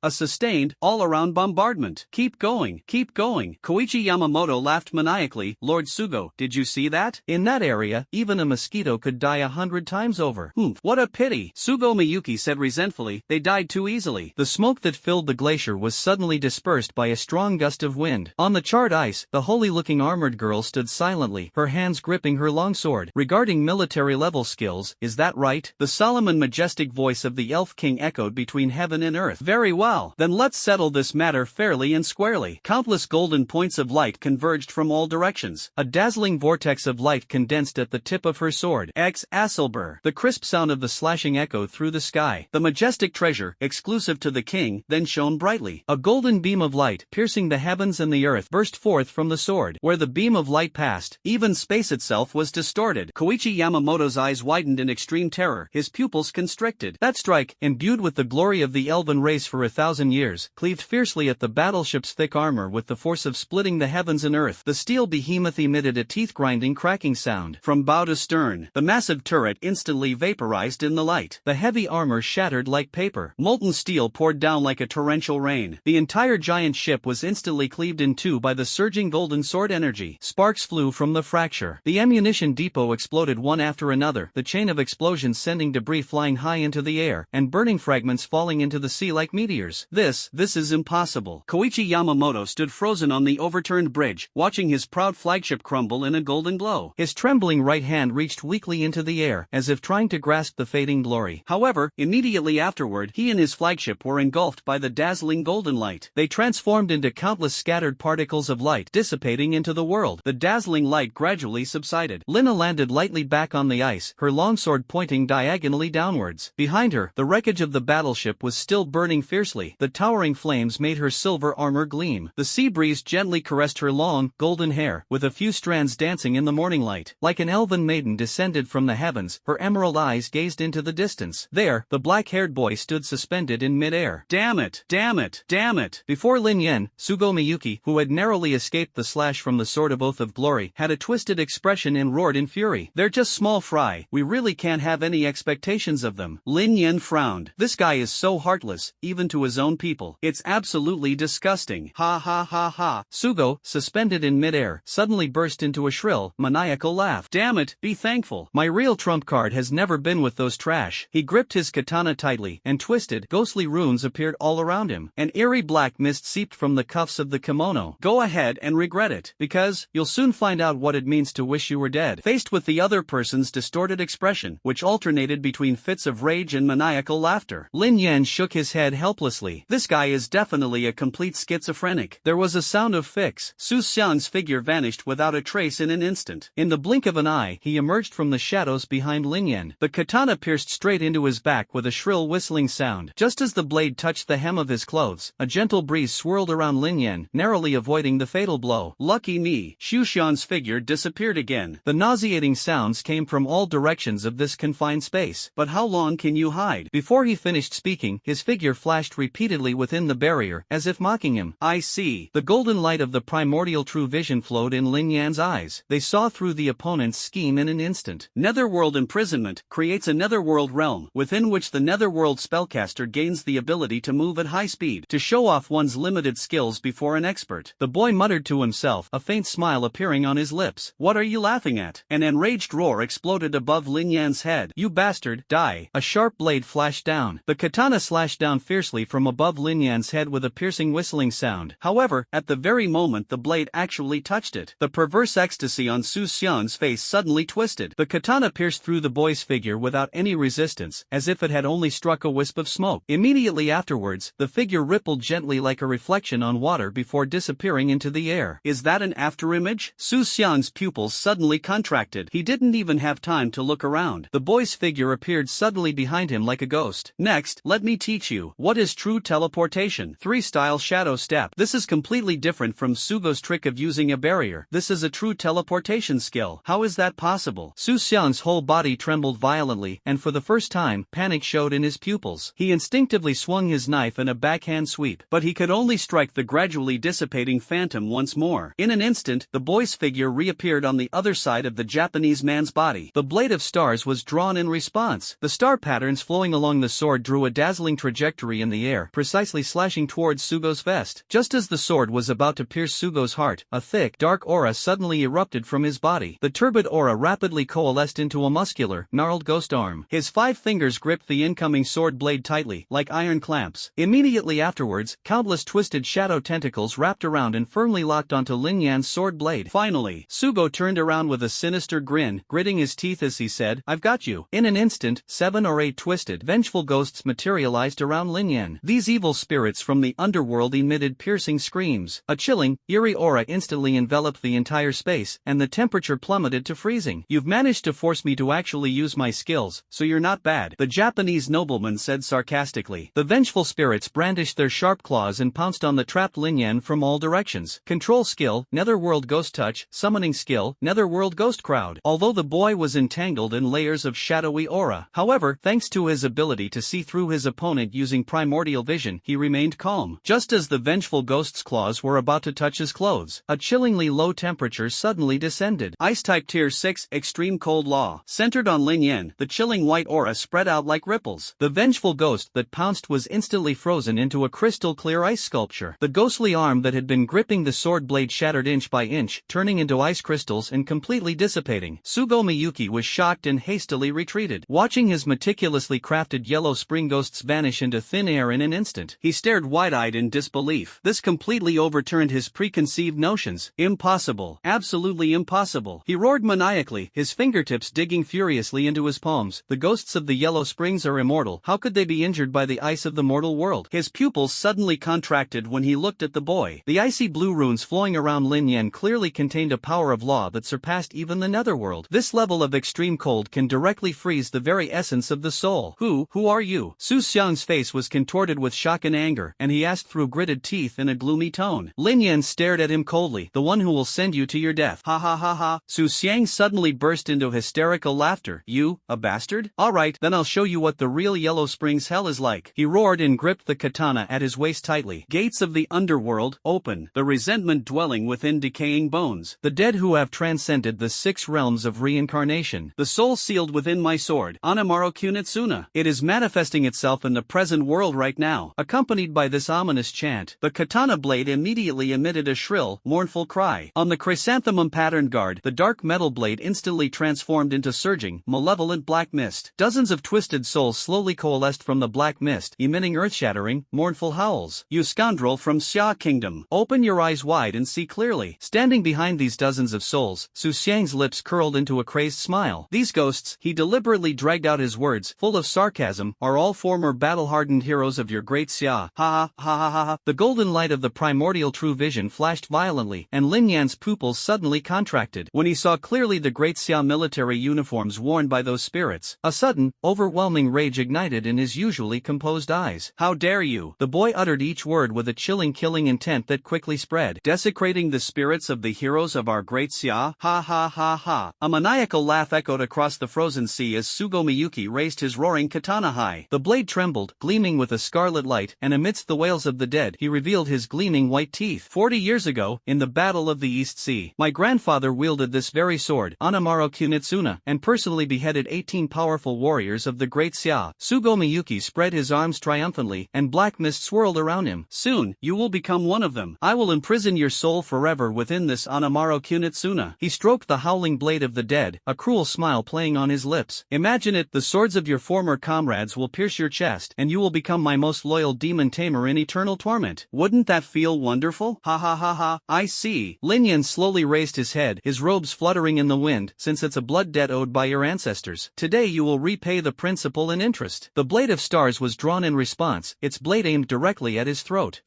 A sustained, all-around bombardment. "Keep going, keep going." Koichi Yamamoto laughed maniacally. "Lord Sugo, did you see that? In that area, even a mosquito could die 100 times over." What a pity." Sugo Miyuki said resentfully, "They died too easily." The smoke that filled the glacier was suddenly dispersed by a strong gust of wind. On the charred ice, the holy lovely-looking armored girl stood silently, her hands gripping her longsword. Regarding military-level skills, is that right? The solemn and majestic voice of the Elf King echoed between heaven and earth. Very well, then let's settle this matter fairly and squarely. Countless golden points of light converged from all directions. A dazzling vortex of light condensed at the tip of her sword. Asselber. The crisp sound of the slashing echoed through the sky. The majestic treasure, exclusive to the king, then shone brightly. A golden beam of light, piercing the heavens and the earth, burst forth from the sword. Where the beam of light passed, even space itself was distorted. Koichi Yamamoto's eyes widened in extreme terror, his pupils constricted. That strike, imbued with the glory of the elven race for 1,000 years, cleaved fiercely at the battleship's thick armor with the force of splitting the heavens and earth. The steel behemoth emitted a teeth-grinding cracking sound. From bow to stern, the massive turret instantly vaporized in the light. The heavy armor shattered like paper. Molten steel poured down like a torrential rain. The entire giant ship was instantly cleaved in two by the surging golden sword energy. Sparks flew from the fracture. The ammunition depot exploded one after another, the chain of explosions sending debris flying high into the air, and burning fragments falling into the sea like meteors. This is impossible. Koichi Yamamoto stood frozen on the overturned bridge, watching his proud flagship crumble in a golden glow. His trembling right hand reached weakly into the air, as if trying to grasp the fading glory. However, immediately afterward, he and his flagship were engulfed by the dazzling golden light. They transformed into countless scattered particles of light, dissipating into the world. The dazzling light gradually subsided. Lina landed lightly back on the ice, her longsword pointing diagonally downwards. Behind her, the wreckage of the battleship was still burning fiercely. The towering flames made her silver armor gleam. The sea breeze gently caressed her long, golden hair, with a few strands dancing in the morning light. Like an elven maiden descended from the heavens, her emerald eyes gazed into the distance. There, the black-haired boy stood suspended in mid-air. Damn it! Damn it! Damn it! Before Lin Yen, Sugo Miyuki, who had narrowly escaped the slash from the sword of Oath of Glory, had a twisted expression and roared in fury. They're just small fry, we really can't have any expectations of them. Lin Yen frowned. This guy is so heartless, even to his own people. It's absolutely disgusting. Ha ha ha ha. Sugo, suspended in midair, suddenly burst into a shrill, maniacal laugh. Damn it, be thankful. My real trump card has never been with those trash. He gripped his katana tightly, and twisted, ghostly runes appeared all around him. An eerie black mist seeped from the cuffs of the kimono. Go ahead and regret it, because you'll soon find out what it means to wish you were dead. Faced with the other person's distorted expression, which alternated between fits of rage and maniacal laughter, Lin Yen shook his head helplessly. This guy is definitely a complete schizophrenic. There was a sound of fix. Su Xian's figure vanished without a trace in an instant. In the blink of an eye, he emerged from the shadows behind Lin Yen. The katana pierced straight into his back with a shrill whistling sound. Just as the blade touched the hem of his clothes, a gentle breeze swirled around Lin Yen, narrowly avoiding the fatal blow. Lucky me. Xu Xian's figure disappeared again. The nauseating sounds came from all directions of this confined space. But how long can you hide? Before he finished speaking, his figure flashed repeatedly within the barrier, as if mocking him. I see. The golden light of the primordial true vision flowed in Lin Yan's eyes. They saw through the opponent's scheme in an instant. Netherworld imprisonment creates a netherworld realm, within which the netherworld spellcaster gains the ability to move at high speed, to show off one's limited skills before an expert. The boy muttered to himself, a faint smile appearing on his lips. What are you laughing at? An enraged roar exploded above Lin Yan's head. You bastard, die. A sharp blade flashed down. The katana slashed down fiercely from above Lin Yan's head with a piercing whistling sound. However, at the very moment the blade actually touched it, the perverse ecstasy on Su Xian's face suddenly twisted. The katana pierced through the boy's figure without any resistance, as if it had only struck a wisp of smoke. Immediately afterwards, the figure rippled gently like a reflection on water before disappearing into the air. Is that an afterimage? Su Xian's pupils suddenly contracted. He didn't even have time to look around. The boy's figure appeared suddenly behind him like a ghost. Next, let me teach you what is true teleportation. 3-style shadow step. This is completely different from Sugo's trick of using a barrier. This is a true teleportation skill. How is that possible? Su Xian's whole body trembled violently, and for the first time, panic showed in his pupils. He instinctively swung his knife in a backhand sweep, but he could only strike the gradually dissipating phantom once more. In an instant, the boy's figure reappeared on the other side of the Japanese man's body. The blade of stars was drawn in response. The star patterns flowing along the sword drew a dazzling trajectory in the air, precisely slashing towards Sugo's vest. Just as the sword was about to pierce Sugo's heart, a thick, dark aura suddenly erupted from his body. The turbid aura rapidly coalesced into a muscular, gnarled ghost arm. His 5 fingers gripped the incoming sword blade tightly, like iron clamps. Immediately afterwards, countless twisted shadow tentacles wrapped around and firmly locked onto Lin Yan's sword blade. Finally, Sugo turned around with a sinister grin, gritting his teeth as he said, "I've got you." In an instant, 7 or 8 twisted, vengeful ghosts materialized around Lin Yen. These evil spirits from the underworld emitted piercing screams. A chilling, eerie aura instantly enveloped the entire space, and the temperature plummeted to freezing. "You've managed to force me to actually use my skills, so you're not bad," the Japanese nobleman said sarcastically. The vengeful spirits brandished their sharp claws and pounced on the trapped Lin Yen from all directions. Control skill, Netherworld Ghost Touch. Summoning skill, Netherworld Ghost Crowd. Although the boy was entangled in layers of shadowy aura, however, thanks to his ability to see through his opponent using primordial vision, he remained calm. Just as the vengeful ghost's claws were about to touch his clothes, a chillingly low temperature suddenly descended. Ice-type Tier 6 Extreme Cold Law. Centered on Lin Yen, the chilling white aura spread out like ripples. The vengeful ghost that pounced was instantly frozen into a crystal-clear ice sculpture. The ghostly arm that had been gripping the sword blade shattered inch by inch, turning into ice crystals and completely dissipating. Sugo Miyuki was shocked and hastily retreated. Watching his meticulously crafted yellow spring ghosts vanish into thin air in an instant, he stared wide-eyed in disbelief. This completely overturned his preconceived notions. Impossible. Absolutely impossible. He roared maniacally, his fingertips digging furiously into his palms. The ghosts of the yellow springs are immortal. How could they be injured by the ice of the mortal world? His pupils suddenly contracted when he looked at the boy. The icy blue runes flowing around Lin Yen clearly contained a power of law that surpassed even the netherworld. This level of extreme cold can directly freeze the very essence of the soul. Who are you? Su Xiang's face was contorted with shock and anger, and he asked through gritted teeth in a gloomy tone. Lin Yen stared at him coldly. "The one who will send you to your death." Ha ha ha ha. Su Xiang suddenly burst into hysterical laughter. "You, a bastard? Alright, then I'll show you what the real Yellow Springs hell is like." He roared and gripped the katana at his waist tightly. "Gates of the underworld, open. The resentment dwelling within decaying bones. The dead who have transcended the 6 realms of reincarnation. The soul sealed within my sword, Anamaru Kunitsuna. It is manifesting itself in the present world right now." Accompanied by this ominous chant, the katana blade immediately emitted a shrill, mournful cry. On the chrysanthemum patterned guard, the dark metal blade instantly transformed into surging, malevolent black mist. Dozens of twisted souls slowly coalesced from the black mist, emitting earth-shattering, mournful howls. "You scoundrel from Xia Kingdom, open your eyes wide and see clearly." Standing behind these dozens of souls, Su Xiang's lips curled into a crazed smile. "These ghosts," he deliberately dragged out his words, full of sarcasm, "are all former battle-hardened heroes of your great Xia. Ha ha ha ha ha ha." The golden light of the primordial true vision flashed violently, and Lin Yan's pupils suddenly contracted. When he saw clearly the great Xia military uniforms worn by those spirits, a sudden, overwhelming rage ignited in his usually composed eyes. "How dare you!" The boy uttered each word with a chilling killing intent that quickly spread. "Desecrating the spirits of the heroes of our great Xia? Ha ha ha ha." A maniacal laugh echoed across the frozen sea as Sugo Miyuki raised his roaring katana high. The blade trembled, gleaming with a scarlet light, and amidst the wails of the dead, he revealed his gleaming white teeth. 40 years ago, in the Battle of the East Sea, my grandfather wielded this very sword, Anamaru Kunitsuna, and personally beheaded 18 powerful warriors of the great Xia. Sugo Miyuki spread his arms triumphantly, and black mist swirled around him. "Soon, you will become one of them. I will imprison your soul forever within this Anamaru Kunitsuna." He stroked the howling blade of the dead, a cruel smile playing on his lips. "Imagine it, the swords of your former comrades will pierce your chest, and you will become my most loyal demon tamer in eternal torment. Wouldn't that feel wonderful? Ha ha ha ha. I see." Lin Yen slowly raised his head, his robes fluttering in the wind. "Since it's a blood debt owed by your ancestors, today you will repay the principal and interest." The blade of stars was drawn in response, its blade aimed directly at his throat.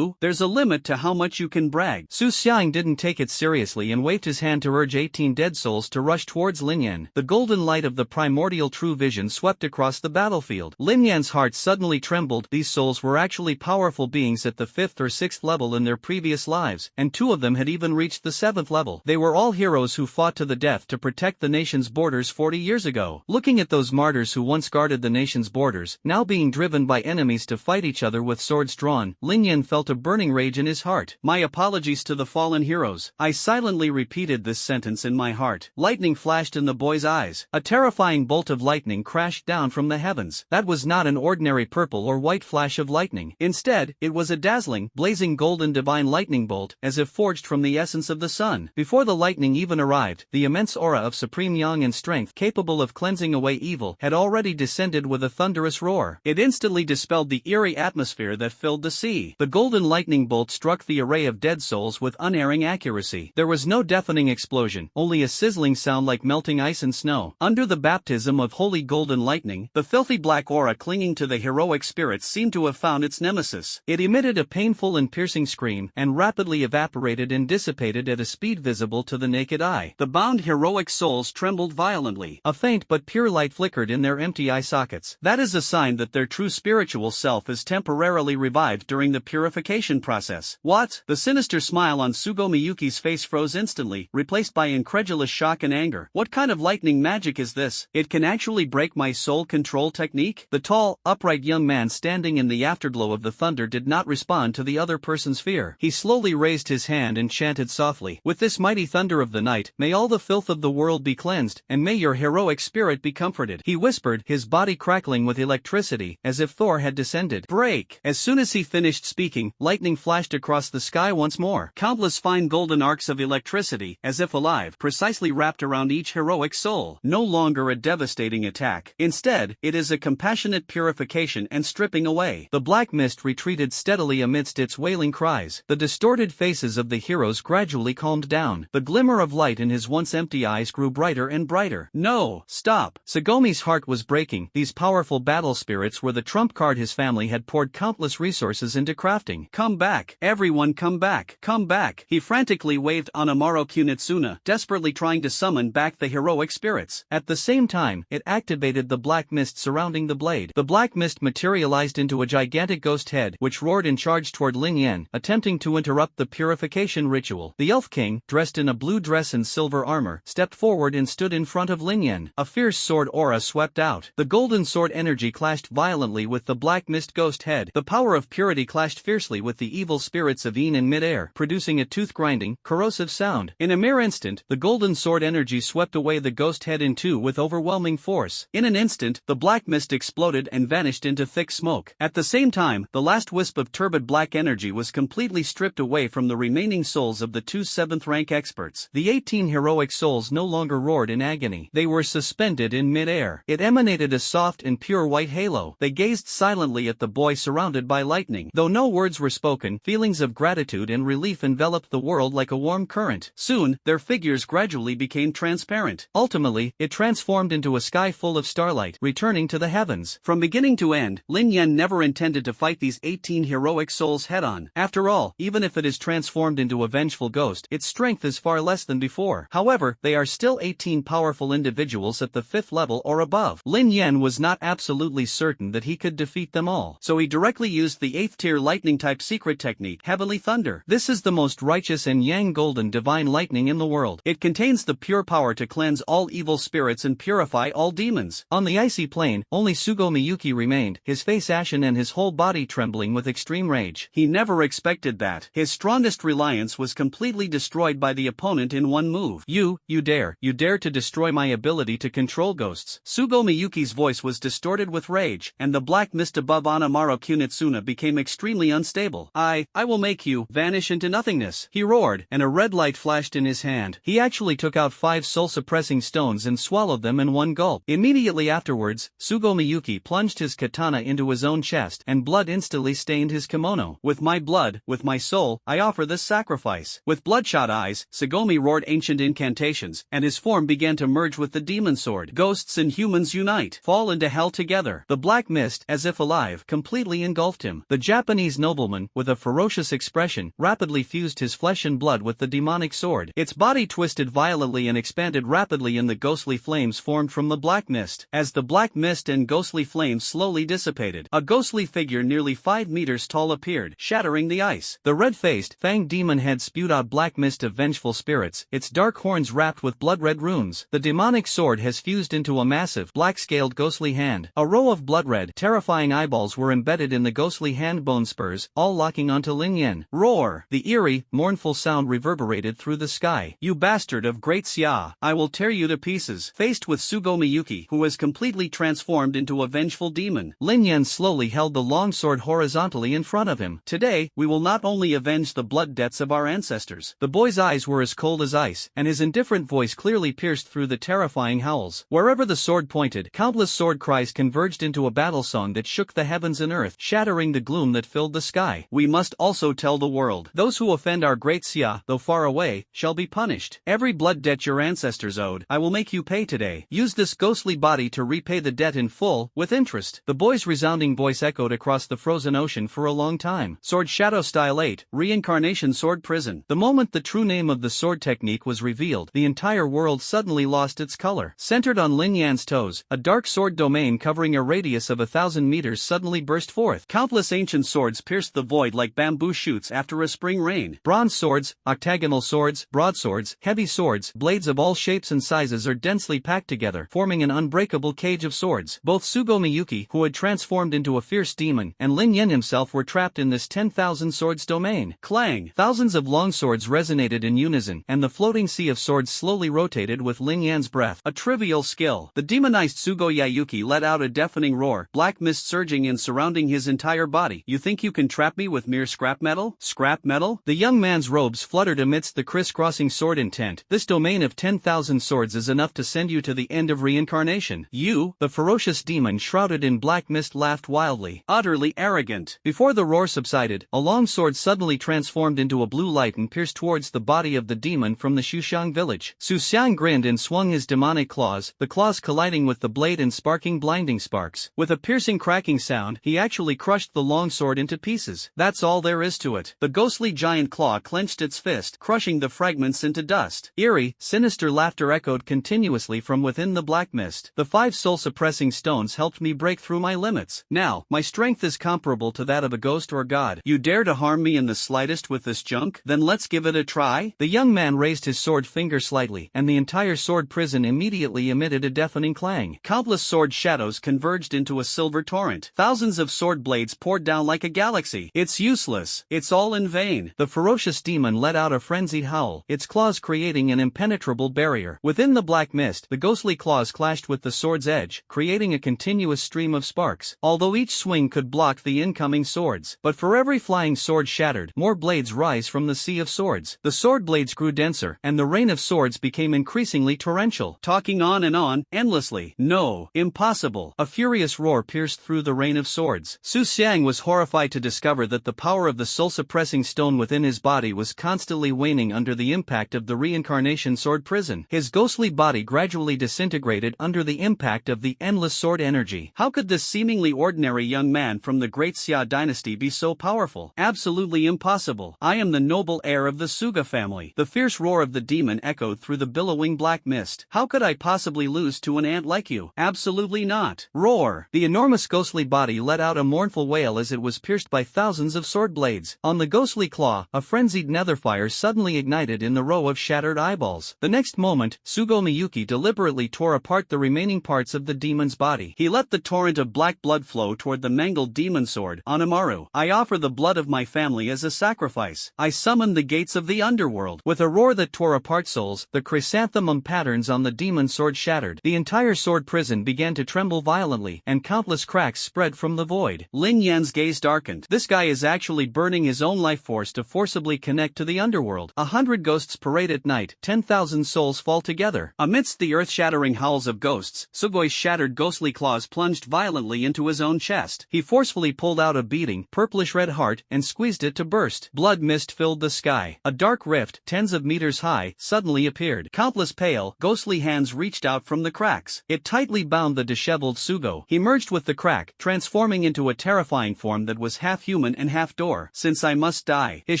There's a limit to how much you can brag." Su Xiang didn't take it seriously and waved his hand to urge 18 dead souls to rush towards Lin Yen. The golden light of the primordial true vision swept across the battlefield. Lin Yan's heart suddenly trembled. These souls were actually powerful beings at the 5th or 6th level in their previous lives, and 2 of them had even reached the 7th level. They were all heroes who fought to the death to protect the nation's borders 40 years ago. Looking at those martyrs who once guarded the nation's borders, now being driven by enemies to fight each other with swords drawn, Lin Yen felt a burning rage in his heart. "My apologies to the fallen heroes." I silently repeated this sentence in my heart. Lightning flashed in the boy's eyes. A terrifying bolt of lightning crashed down from the heavens. That was not an ordinary purple or white flash of lightning. Instead, it was a dazzling, blazing golden divine lightning bolt, as if forged from the essence of the sun. Before the lightning even arrived, the immense aura of supreme yang and strength capable of cleansing away evil had already descended with a thunderous roar. It instantly dispelled the eerie atmosphere that filled the sea. The golden lightning bolt struck the array of dead souls with unerring accuracy. There was no deafening explosion, only a sizzling sound like melting ice and snow. Under the baptism of holy golden lightning, the filthy black aura clinging to the heroic spirits seemed to have found its nemesis. It emitted a painful and piercing scream, and rapidly evaporated and dissipated at a speed visible to the naked eye. The bound heroic souls trembled violently. A faint but pure light flickered in their empty eye sockets. That is a sign that their true spiritual self is temporarily revived during the purification process. What? The sinister smile on Sugo Miyuki's face froze instantly, replaced by incredulous shock and anger. What kind of lightning magic is this? It can actually break my soul control technique? The tall, upright young man standing in the afterglow of the thunder did not respond to the other person's fear. He slowly raised his hand and chanted softly, "With this mighty thunder of the night, may all the filth of the world be cleansed, and may your heroic spirit be comforted." He whispered, his body crackling with electricity, as if Thor had descended. Break! As soon as he finished speaking, lightning flashed across the sky once more. Countless fine golden arcs of electricity, as if alive, precisely wrapped around each heroic soul. No longer a devastating attack. Instead, it is a compassionate purification and stripping away. The black mist retreated steadily amidst its wailing cries. The distorted faces of the heroes gradually calmed down. The glimmer of light in his once empty eyes grew brighter and brighter. No! Stop! Sagomi's heart was breaking. These powerful battle spirits were the trump card his family had poured countless resources into crafting. Come back! Everyone come back! Come back! He frantically waved Anamaro Kunitsuna, desperately trying to summon back the heroic spirits. At the same time, it activated the black mist surrounding the blade. The black mist materialized into a gigantic ghost head, which roared and charged toward Lin Yen, attempting to interrupt the purification ritual. The Elf King, dressed in a blue dress and silver armor, stepped forward and stood in front of Lin Yen. A fierce sword aura swept out. The golden sword energy clashed violently with the black mist ghost head. The power of purity clashed fiercely with the evil spirits of Yin in midair, producing a tooth-grinding, corrosive sound. In a mere instant, the golden sword energy swept away the ghost head in two with overwhelming force. In an instant, the black mist exploded and vanished into thick smoke. At the same time, the last wisp of turbid black energy was completely stripped away from the remaining souls of the two 7th-rank experts. The 18 heroic souls no longer roared in agony. They were suspended in midair. It emanated a soft and pure white halo. They gazed silently at the boy surrounded by lightning. Though no words were spoken, feelings of gratitude and relief enveloped the world like a warm current. Soon, their figures gradually became transparent. Ultimately, it transformed into a sky full of starlight, returning to the heavens. From beginning to end, Lin Yen never intended to fight these 18 heroic souls head-on. After all, even if it is transformed into a vengeful ghost, its strength is far less than before. However, they are still 18 powerful individuals at the 5th level or above. Lin Yen was not absolutely certain that he could defeat them all, so he directly used the 8th-tier lightning-type secret technique, Heavenly Thunder. This is the most righteous and yang golden divine lightning in the world. It contains the pure power to cleanse all evil spirits and purify all demons. On the icy plain, only Sugo Miyuki remained, his face ashen and his whole body trembling with extreme rage. He never expected that. His strongest reliance was completely destroyed by the opponent in one move. You dare to destroy my ability to control ghosts. Sugo Miyuki's voice was distorted with rage, and the black mist above Anamaro Kunitsuna became extremely unstable. I will make you vanish into nothingness, he roared, and a red light flashed in his hand. He actually took out 5 soul-suppressing stones and swallowed them in one gulp. Immediately afterwards, Sugo Miyuki plunged his katana into his own chest, and blood instantly stained his kimono. With my blood, with my soul, I offer this sacrifice. With bloodshot eyes, Sugomi roared ancient incantations, and his form began to merge with the demon sword. Ghosts and humans unite, fall into hell together. The black mist, as if alive, completely engulfed him. The Japanese nobleman, with a ferocious expression, rapidly fused his flesh and blood with the demonic sword. Its body twisted violently and expanded rapidly in the ghostly flames formed from the black mist. As the black mist and ghostly flames slowly dissipated, a ghostly figure nearly 5 meters tall appeared, shattering the ice. The red-faced, fanged demon head spewed out black mist of vengeful spirits, its dark horns wrapped with blood-red runes. The demonic sword has fused into a massive, black-scaled ghostly hand. A row of blood-red, terrifying eyeballs were embedded in the ghostly hand bone spurs, all locking onto Lin Yen. Roar! The eerie, mournful sound reverberated through the sky. You bastard of great Xia, I will tear you to pieces. Faced with Sugo Miyuki, who was completely transformed into a vengeful demon, Lin Yen slowly held the long sword horizontally in front of him. Today, we will not only avenge the blood debts of our ancestors. The boy's eyes were as cold as ice, and his indifferent voice clearly pierced through the terrifying howls. Wherever the sword pointed, countless sword cries converged into a battle song that shook the heavens and earth, shattering the gloom that filled the sky. We must also tell the world. Those who offend defend our great Xia, though far away, shall be punished. Every blood debt your ancestors owed, I will make you pay today. Use this ghostly body to repay the debt in full, with interest. The boy's resounding voice echoed across the frozen ocean for a long time. Sword Shadow Style 8, Reincarnation Sword Prison. The moment the true name of the sword technique was revealed, the entire world suddenly lost its color. Centered on Lin Yan's toes, a dark sword domain covering a radius of 1,000 meters suddenly burst forth. Countless ancient swords pierced the void like bamboo shoots after a spring rain. Bronze swords, octagonal swords, broadswords, heavy swords, blades of all shapes and sizes are densely packed together, forming an unbreakable cage of swords. Both Sugo Miyuki, who had transformed into a fierce demon, and Lin Yen himself were trapped in this 10,000 swords domain. Clang! Thousands of long swords resonated in unison, and the floating sea of swords slowly rotated with Lin Yan's breath. A trivial skill. The demonized Sugo Yayuki let out a deafening roar, black mist surging and surrounding his entire body. You think you can trap me with mere scrap metal? Scrap metal? The young man's robes fluttered amidst the crisscrossing sword intent. This domain of 10,000 swords is enough to send you to the end of reincarnation. You, the ferocious demon shrouded in black mist, laughed wildly. Utterly arrogant. Before the roar subsided, a long sword suddenly transformed into a blue light and pierced towards the body of the demon from the Xuxiang village. Su Xiang grinned and swung his demonic claws, the claws colliding with the blade and sparking blinding sparks. With a piercing cracking sound, he actually crushed the long sword into pieces. That's all there is to it. The ghostly giant claw clenched its fist, crushing the fragments into dust. Eerie, sinister laughter echoed continuously from within the black mist. The 5 soul-suppressing stones helped me break through my limits. Now, my strength is comparable to that of a ghost or god. You dare to harm me in the slightest with this junk? Then let's give it a try. The young man raised his sword finger slightly, and the entire sword prison immediately emitted a deafening clang. Countless sword shadows converged into a silver torrent. Thousands of sword blades poured down like a galaxy. It's useless. It's all in vain. The ferocious demon let out a frenzied howl, its claws creating an impenetrable barrier. Within the black mist, the ghostly claws clashed with the sword's edge, creating a continuous stream of sparks, although each swing could block the incoming swords. But for every flying sword shattered, more blades rise from the sea of swords. The sword blades grew denser, and the rain of swords became increasingly torrential. Talking on, endlessly. No, impossible. A furious roar pierced through the rain of swords. Su Xiang was horrified to discover that the power of the soul-suppressing stone within his body was constantly waning under the impact of the reincarnation sword prison. His ghostly body gradually disintegrated under the impact of the endless sword energy. How could this seemingly ordinary young man from the great Xia dynasty be so powerful? Absolutely impossible. I am the noble heir of the Suga family. The fierce roar of the demon echoed through the billowing black mist. How could I possibly lose to an ant like you? Absolutely not. Roar! The enormous ghostly body let out a mournful wail as it was pierced by thousands of sword blades. On the ghostly claw, a frenzied nether fire suddenly ignited in the row of shattered eyeballs. The next moment, Sugo Miyuki deliberately tore apart the remaining parts of the demon's body. He let the torrent of black blood flow toward the mangled demon sword. Anamaru, I offer the blood of my family as a sacrifice. I summon the gates of the underworld. With a roar that tore apart souls, the chrysanthemum patterns on the demon sword shattered. The entire sword prison began to tremble violently, and countless cracks spread from the void. Lin Yan's gaze darkened. This guy is actually burning his own life force to forcibly connect to the underworld. 100 ghosts parade at night, 10,000 souls fall together. Amidst the earth-shattering howls of ghosts, Sugoi's shattered ghostly claws plunged violently into his own chest. He forcefully pulled out a beating, purplish-red heart and squeezed it to burst. Blood mist filled the sky. A dark rift, tens of meters high, suddenly appeared. Countless pale, ghostly hands reached out from the cracks. It tightly bound the disheveled Sugo. He merged with the crack, transforming into a terrifying form that was half human and half door. Since I must die. His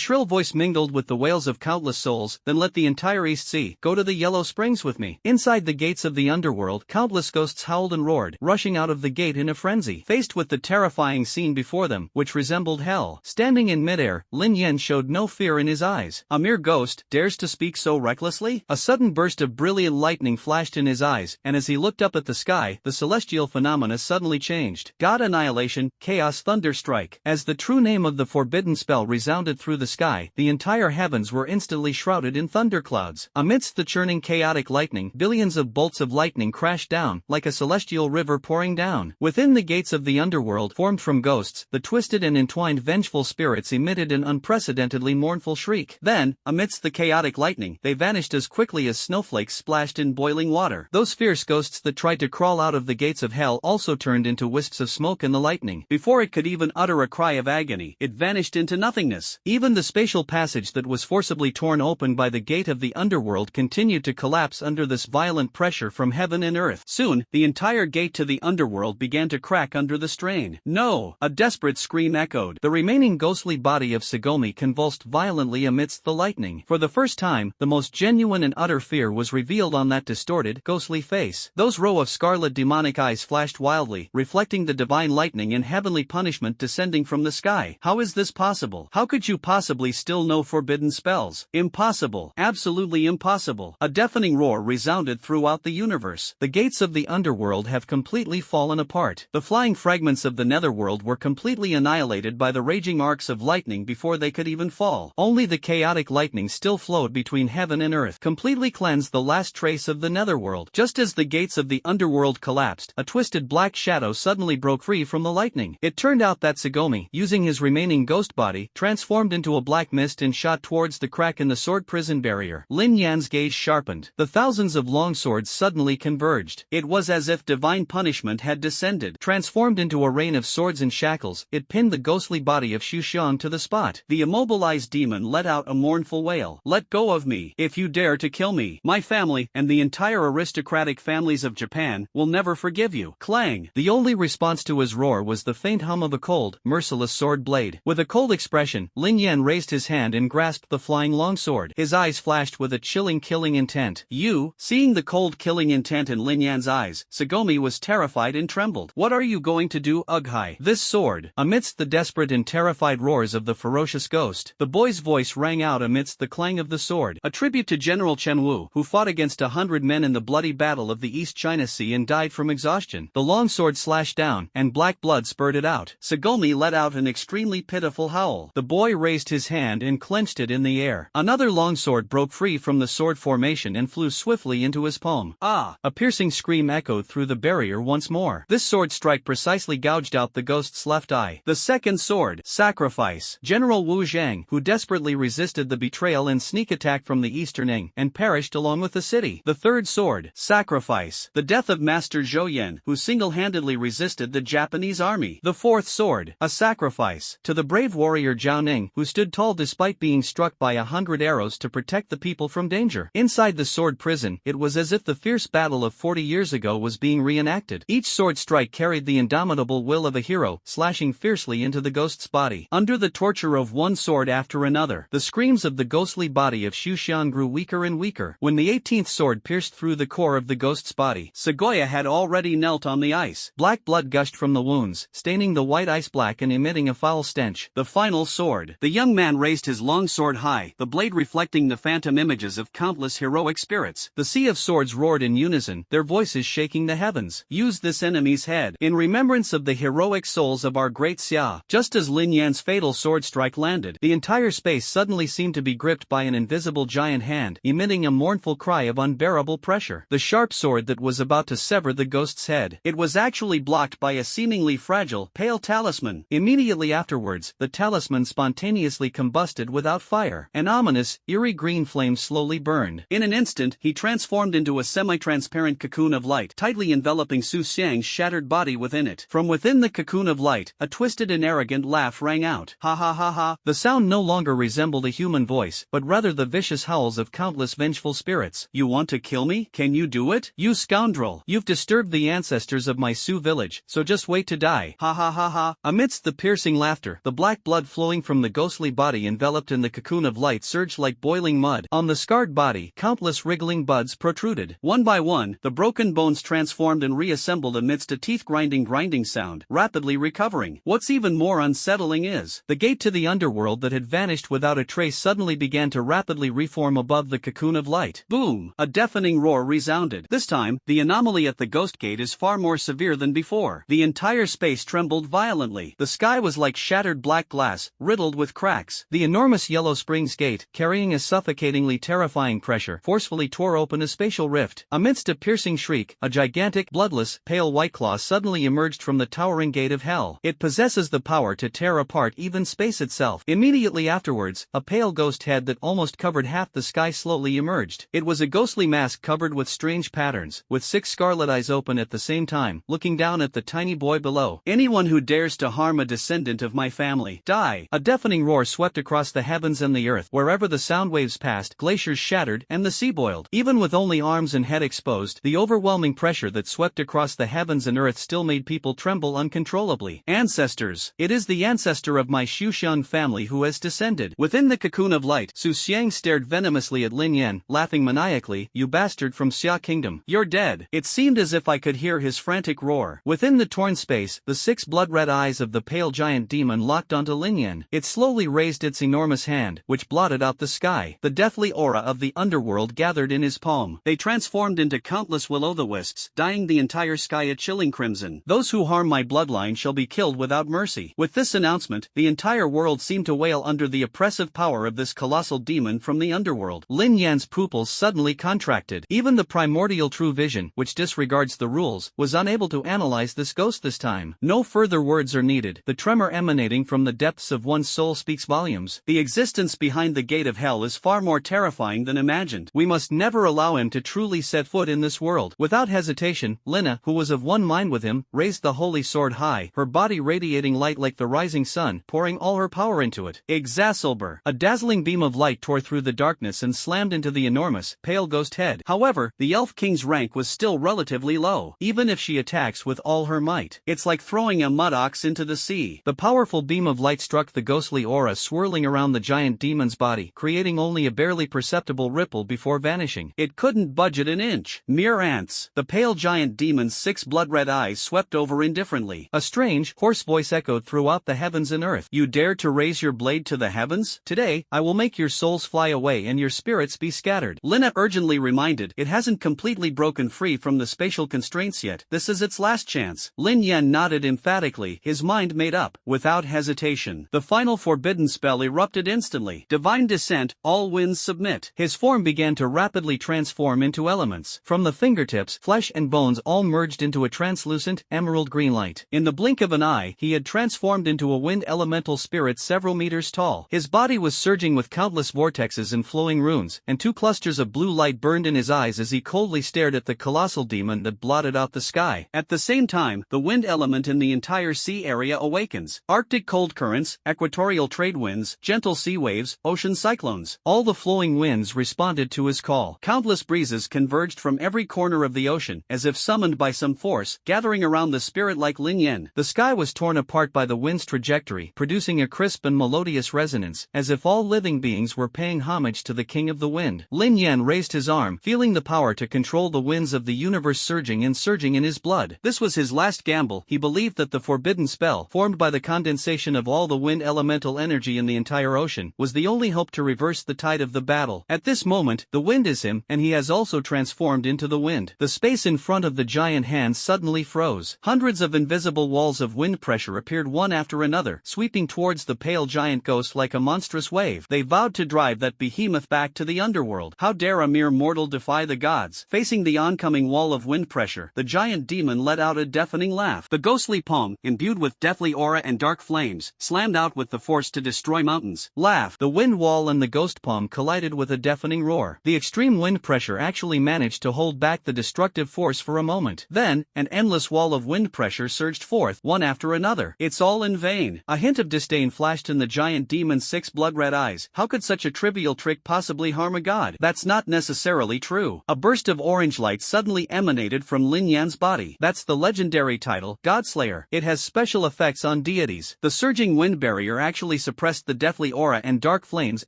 shrill voice mingled with the wails of countless souls. Then let the entire East Sea go to the Yellow Springs with me. Inside the gates of the underworld, countless ghosts howled and roared, rushing out of the gate in a frenzy. Faced with the terrifying scene before them, which resembled hell, standing in midair, Lin Yen showed no fear in his eyes. A mere ghost dares to speak so recklessly? A sudden burst of brilliant lightning flashed in his eyes, and as he looked up at the sky, the celestial phenomena suddenly changed. God Annihilation, Chaos Thunderstrike. As the true name of the forbidden spell resounded through the sky, the entire heavens were instantly shrouded in thunderclouds. Amidst the churning chaotic lightning, billions of bolts of lightning crashed down, like a celestial river pouring down. Within the gates of the underworld, formed from ghosts, the twisted and entwined vengeful spirits emitted an unprecedentedly mournful shriek. Then, amidst the chaotic lightning, they vanished as quickly as snowflakes splashed in boiling water. Those fierce ghosts that tried to crawl out of the gates of hell also turned into wisps of smoke in the lightning. Before it could even utter a cry of agony, it vanished into nothingness. Even the spatial passage that was forcibly torn open by the gate of the underworld continued to collapse under this violent pressure from heaven and earth. Soon, the entire gate to the underworld began to crack under the strain. No! A desperate scream echoed. The remaining ghostly body of Sagomi convulsed violently amidst the lightning. For the first time, the most genuine and utter fear was revealed on that distorted, ghostly face. Those row of scarlet demonic eyes flashed wildly, reflecting the divine lightning and heavenly punishment descending from the sky. How is this possible? How could you possibly still know forbidden spells? Impossible. Absolutely impossible. A deafening roar resounded throughout the universe. The gates of the underworld have completely fallen apart. The flying fragments of the netherworld were completely annihilated by the raging arcs of lightning before they could even fall. Only the chaotic lightning still flowed between heaven and earth, completely cleansed the last trace of the netherworld. Just as the gates of the underworld collapsed, a twisted black shadow suddenly broke free from the lightning. It turned out that Sagomi, using his remaining ghost body, transformed into a black mist and shot towards the crack in the sword prison barrier. Lin Yan's gaze sharpened. The thousands of long swords suddenly converged. It was as if divine punishment had descended. Transformed into a rain of swords and shackles, it pinned the ghostly body of Xuxian to the spot. The immobilized demon let out a mournful wail. "Let go of me, if you dare to kill me. My family, and the entire aristocratic families of Japan, will never forgive you." Clang! The only response to his roar was the faint hum of a cold, merciless sword blade. With a cold expression, Lin Yen raised his hand and grasped the flying longsword. His eyes flashed with a chilling killing intent. "You?" Seeing the cold killing intent in Lin Yan's eyes, Sagomi was terrified and trembled. "What are you going to do, Ughai?" "This sword." Amidst the desperate and terrified roars of the ferocious ghost, the boy's voice rang out amidst the clang of the sword. A tribute to General Chen Wu, who fought against 100 men in the bloody battle of the East China Sea and died from exhaustion. The longsword slashed down, and black blood spurted out. Sagomi let out an extremely pitiful howl. The boy raised his hand and clenched it in the air. Another longsword broke free from the sword formation and flew swiftly into his palm. Ah! A piercing scream echoed through the barrier once more. This sword strike precisely gouged out the ghost's left eye. The second sword, sacrifice. General Wu Zhang, who desperately resisted the betrayal and sneak attack from the Eastern Ing, and perished along with the city. The third sword, sacrifice. The death of Master Zhou Yan, who single-handedly resisted the Japanese army. The fourth sword, a sacrifice. To the brave warrior Zhao Ning, who stood tall despite being struck by 100 arrows to protect the people from danger. Inside the sword prison, it was as if the fierce battle of 40 years ago was being reenacted. Each sword strike carried the indomitable will of a hero, slashing fiercely into the ghost's body. Under the torture of one sword after another, the screams of the ghostly body of Xuxian grew weaker and weaker. When the 18th sword pierced through the core of the ghost's body, Sagoya had already knelt on the ice. Black blood gushed from the wounds, staining the white ice black and emitting a foul stench. The final sword. The young man raised his long sword high, the blade reflecting the phantom images of countless heroic spirits. The sea of swords roared in unison, their voices shaking the heavens. Use this enemy's head, in remembrance of the heroic souls of our great Xia. Just as Lin Yan's fatal sword strike landed, the entire space suddenly seemed to be gripped by an invisible giant hand, emitting a mournful cry of unbearable pressure. The sharp sword that was about to sever the ghost's head. It was actually blocked by a seemingly fragile, pale talisman. Immediately afterwards, the talisman spontaneously combusted without fire. An ominous, eerie green flame slowly burned. In an instant, he transformed into a semi-transparent cocoon of light, tightly enveloping Su Xiang's shattered body within it. From within the cocoon of light, a twisted and arrogant laugh rang out. Ha ha ha ha. The sound no longer resembled a human voice, but rather the vicious howls of countless vengeful spirits. You want to kill me? Can you do it? You scoundrel! You've disturbed the ancestors of my Sioux village, so just wait to die. Ha ha ha ha. Amidst the piercing laughter, the black blood flowing from the ghostly body enveloped in the cocoon of light surged like boiling mud. On the scarred body, countless wriggling buds protruded. One by one, the broken bones transformed and reassembled amidst a teeth-grinding sound, rapidly recovering. What's even more unsettling is, the gate to the underworld that had vanished without a trace suddenly began to rapidly reform above the cocoon of light. Boom! A deafening roar resounded. This time, the anomaly at the ghost gate is far more severe than before. The entire space trembled violently. The sky was like shattered black glass, riddled with cracks. The enormous Yellow Springs gate, carrying a suffocatingly terrifying pressure, forcefully tore open a spatial rift. Amidst a piercing shriek, a gigantic, bloodless, pale white claw suddenly emerged from the towering gate of hell. It possesses the power to tear apart even space itself. Immediately afterwards, a pale ghost head that almost covered half the sky slowly emerged. It was a ghostly mask covered with strange patterns, with 6 scarlet eyes open at the same time, looking down at the tiny boy below. Anyone who dares to harm a descendant of my family, die! A deafening roar swept across the heavens and the earth. Wherever the sound waves passed, glaciers shattered and the sea boiled. Even with only arms and head exposed, the overwhelming pressure that swept across the heavens and earth still made people tremble uncontrollably. Ancestors. It is the ancestor of my Xuxiang family who has descended. Within the cocoon of light, Su Xiang stared venomously at Lin Yen, laughing maniacally. You bastard from Xia Kingdom. You're dead. It seemed as if I could hear his frantic roar. Within the torn space, the 6 blood-red eyes of the pale giant demon locked onto Lin Yen. It slowly raised its enormous hand, which blotted out the sky. The deathly aura of the underworld gathered in his palm. They transformed into countless will-o'-the-wisps, dyeing the entire sky a chilling crimson. Those who harm my bloodline shall be killed without mercy. With this announcement, the entire world seemed to wail under the oppressive power of this colossal demon from the underworld. Lin Yan's pupils suddenly contracted. Even the primordial true vision, which disregards the rules, was unable to analyze this ghost this time. No further words are needed. The tremor emanating from the depths of one's soul speaks volumes. The existence behind the gate of hell is far more terrifying than imagined. We must never allow him to truly set foot in this world. Without hesitation, Lina, who was of one mind with him, raised the holy sword high, her body radiating light like the rising sun, pouring all her power into it. Exacalibur. A dazzling beam of light tore through the darkness and slammed into the enormous, pale ghost head. However, the Elf King's rank was still relatively low. Even if she attacks with all her might, it's like throwing a mud ox into the sea. The powerful beam of light struck the ghostly aura swirling around the giant demon's body, creating only a barely perceptible ripple before vanishing. It couldn't budge it an inch. Mere ants. The pale giant demon's 6 blood-red eyes swept over indifferently. A strange, hoarse voice echoed throughout the heavens and earth. You dare to raise your blade to the heavens? Today, I will make your souls fly away and your spirits be scattered. Lina urgently reminded, it hasn't completely broken free from the spatial constraints yet. This is its last chance. Lin Yen nodded emphatically, his mind made up. Without hesitation, the final forbidden spell erupted instantly. Divine descent, all winds submit. His form began to rapidly transform into elements. From the fingertips, flesh and bones all merged into a translucent, emerald green light. In the blink of an eye, he had transformed into a wind elemental spirit several meters tall. His body was surging with countless vortexes and flowing runes, and 2 clusters of blue light burned in his eyes as he coldly stared at the colossal demon that blotted out the sky. At the same time, the wind element in the entire sea area awakens. Arctic cold currents, equatorial trade winds, gentle sea waves, ocean cyclones. All the flowing winds responded to his call. Countless breezes converged from every corner of the ocean, as if summoned by some force, gathering around the spirit like Lin Yen. The sky was torn apart by the wind's trajectory, producing a crisp and melodious resonance, as if all living beings were paying homage to the king of the wind. Lin Yen raised his arm, feeling the power to control the winds of the universe surging in his blood. This was his last gamble. He believed that the forbidden spell, formed by the condensation of all the wind elemental energy in the entire ocean, was the only hope to reverse the tide of the battle. At this moment, the wind is him, and he has also transformed into the wind. The space in front of the giant hand suddenly froze. Hundreds of invisible walls of wind pressure appeared one after another, sweeping towards the pale giant ghost like a monstrous wave. They vowed to drive that behemoth back to the underworld. How dare a mere mortal defy the gods? Facing the oncoming wall of wind pressure, the giant demon let out a deafening laugh. The ghostly palm, imbued with deathly aura and dark flames, slammed out with the force to destroy mountains. Laugh. The wind wall and the ghost palm collided with a deafening roar. The extreme wind pressure actually managed to hold back the destructive force for a moment. Then, an endless wall of wind pressure surged forth, one after another. It's all in vain. A hint of disdain flashed in the giant demon's 6 blood-red eyes. How could such a trivial trick possibly harm a god? That's not necessarily true. A burst of orange light suddenly emanated from Lin Yan's body. That's the legendary title, Godslayer. It has special effects on deities. The surging wind barrier actually suppressed the deathly aura and dark flames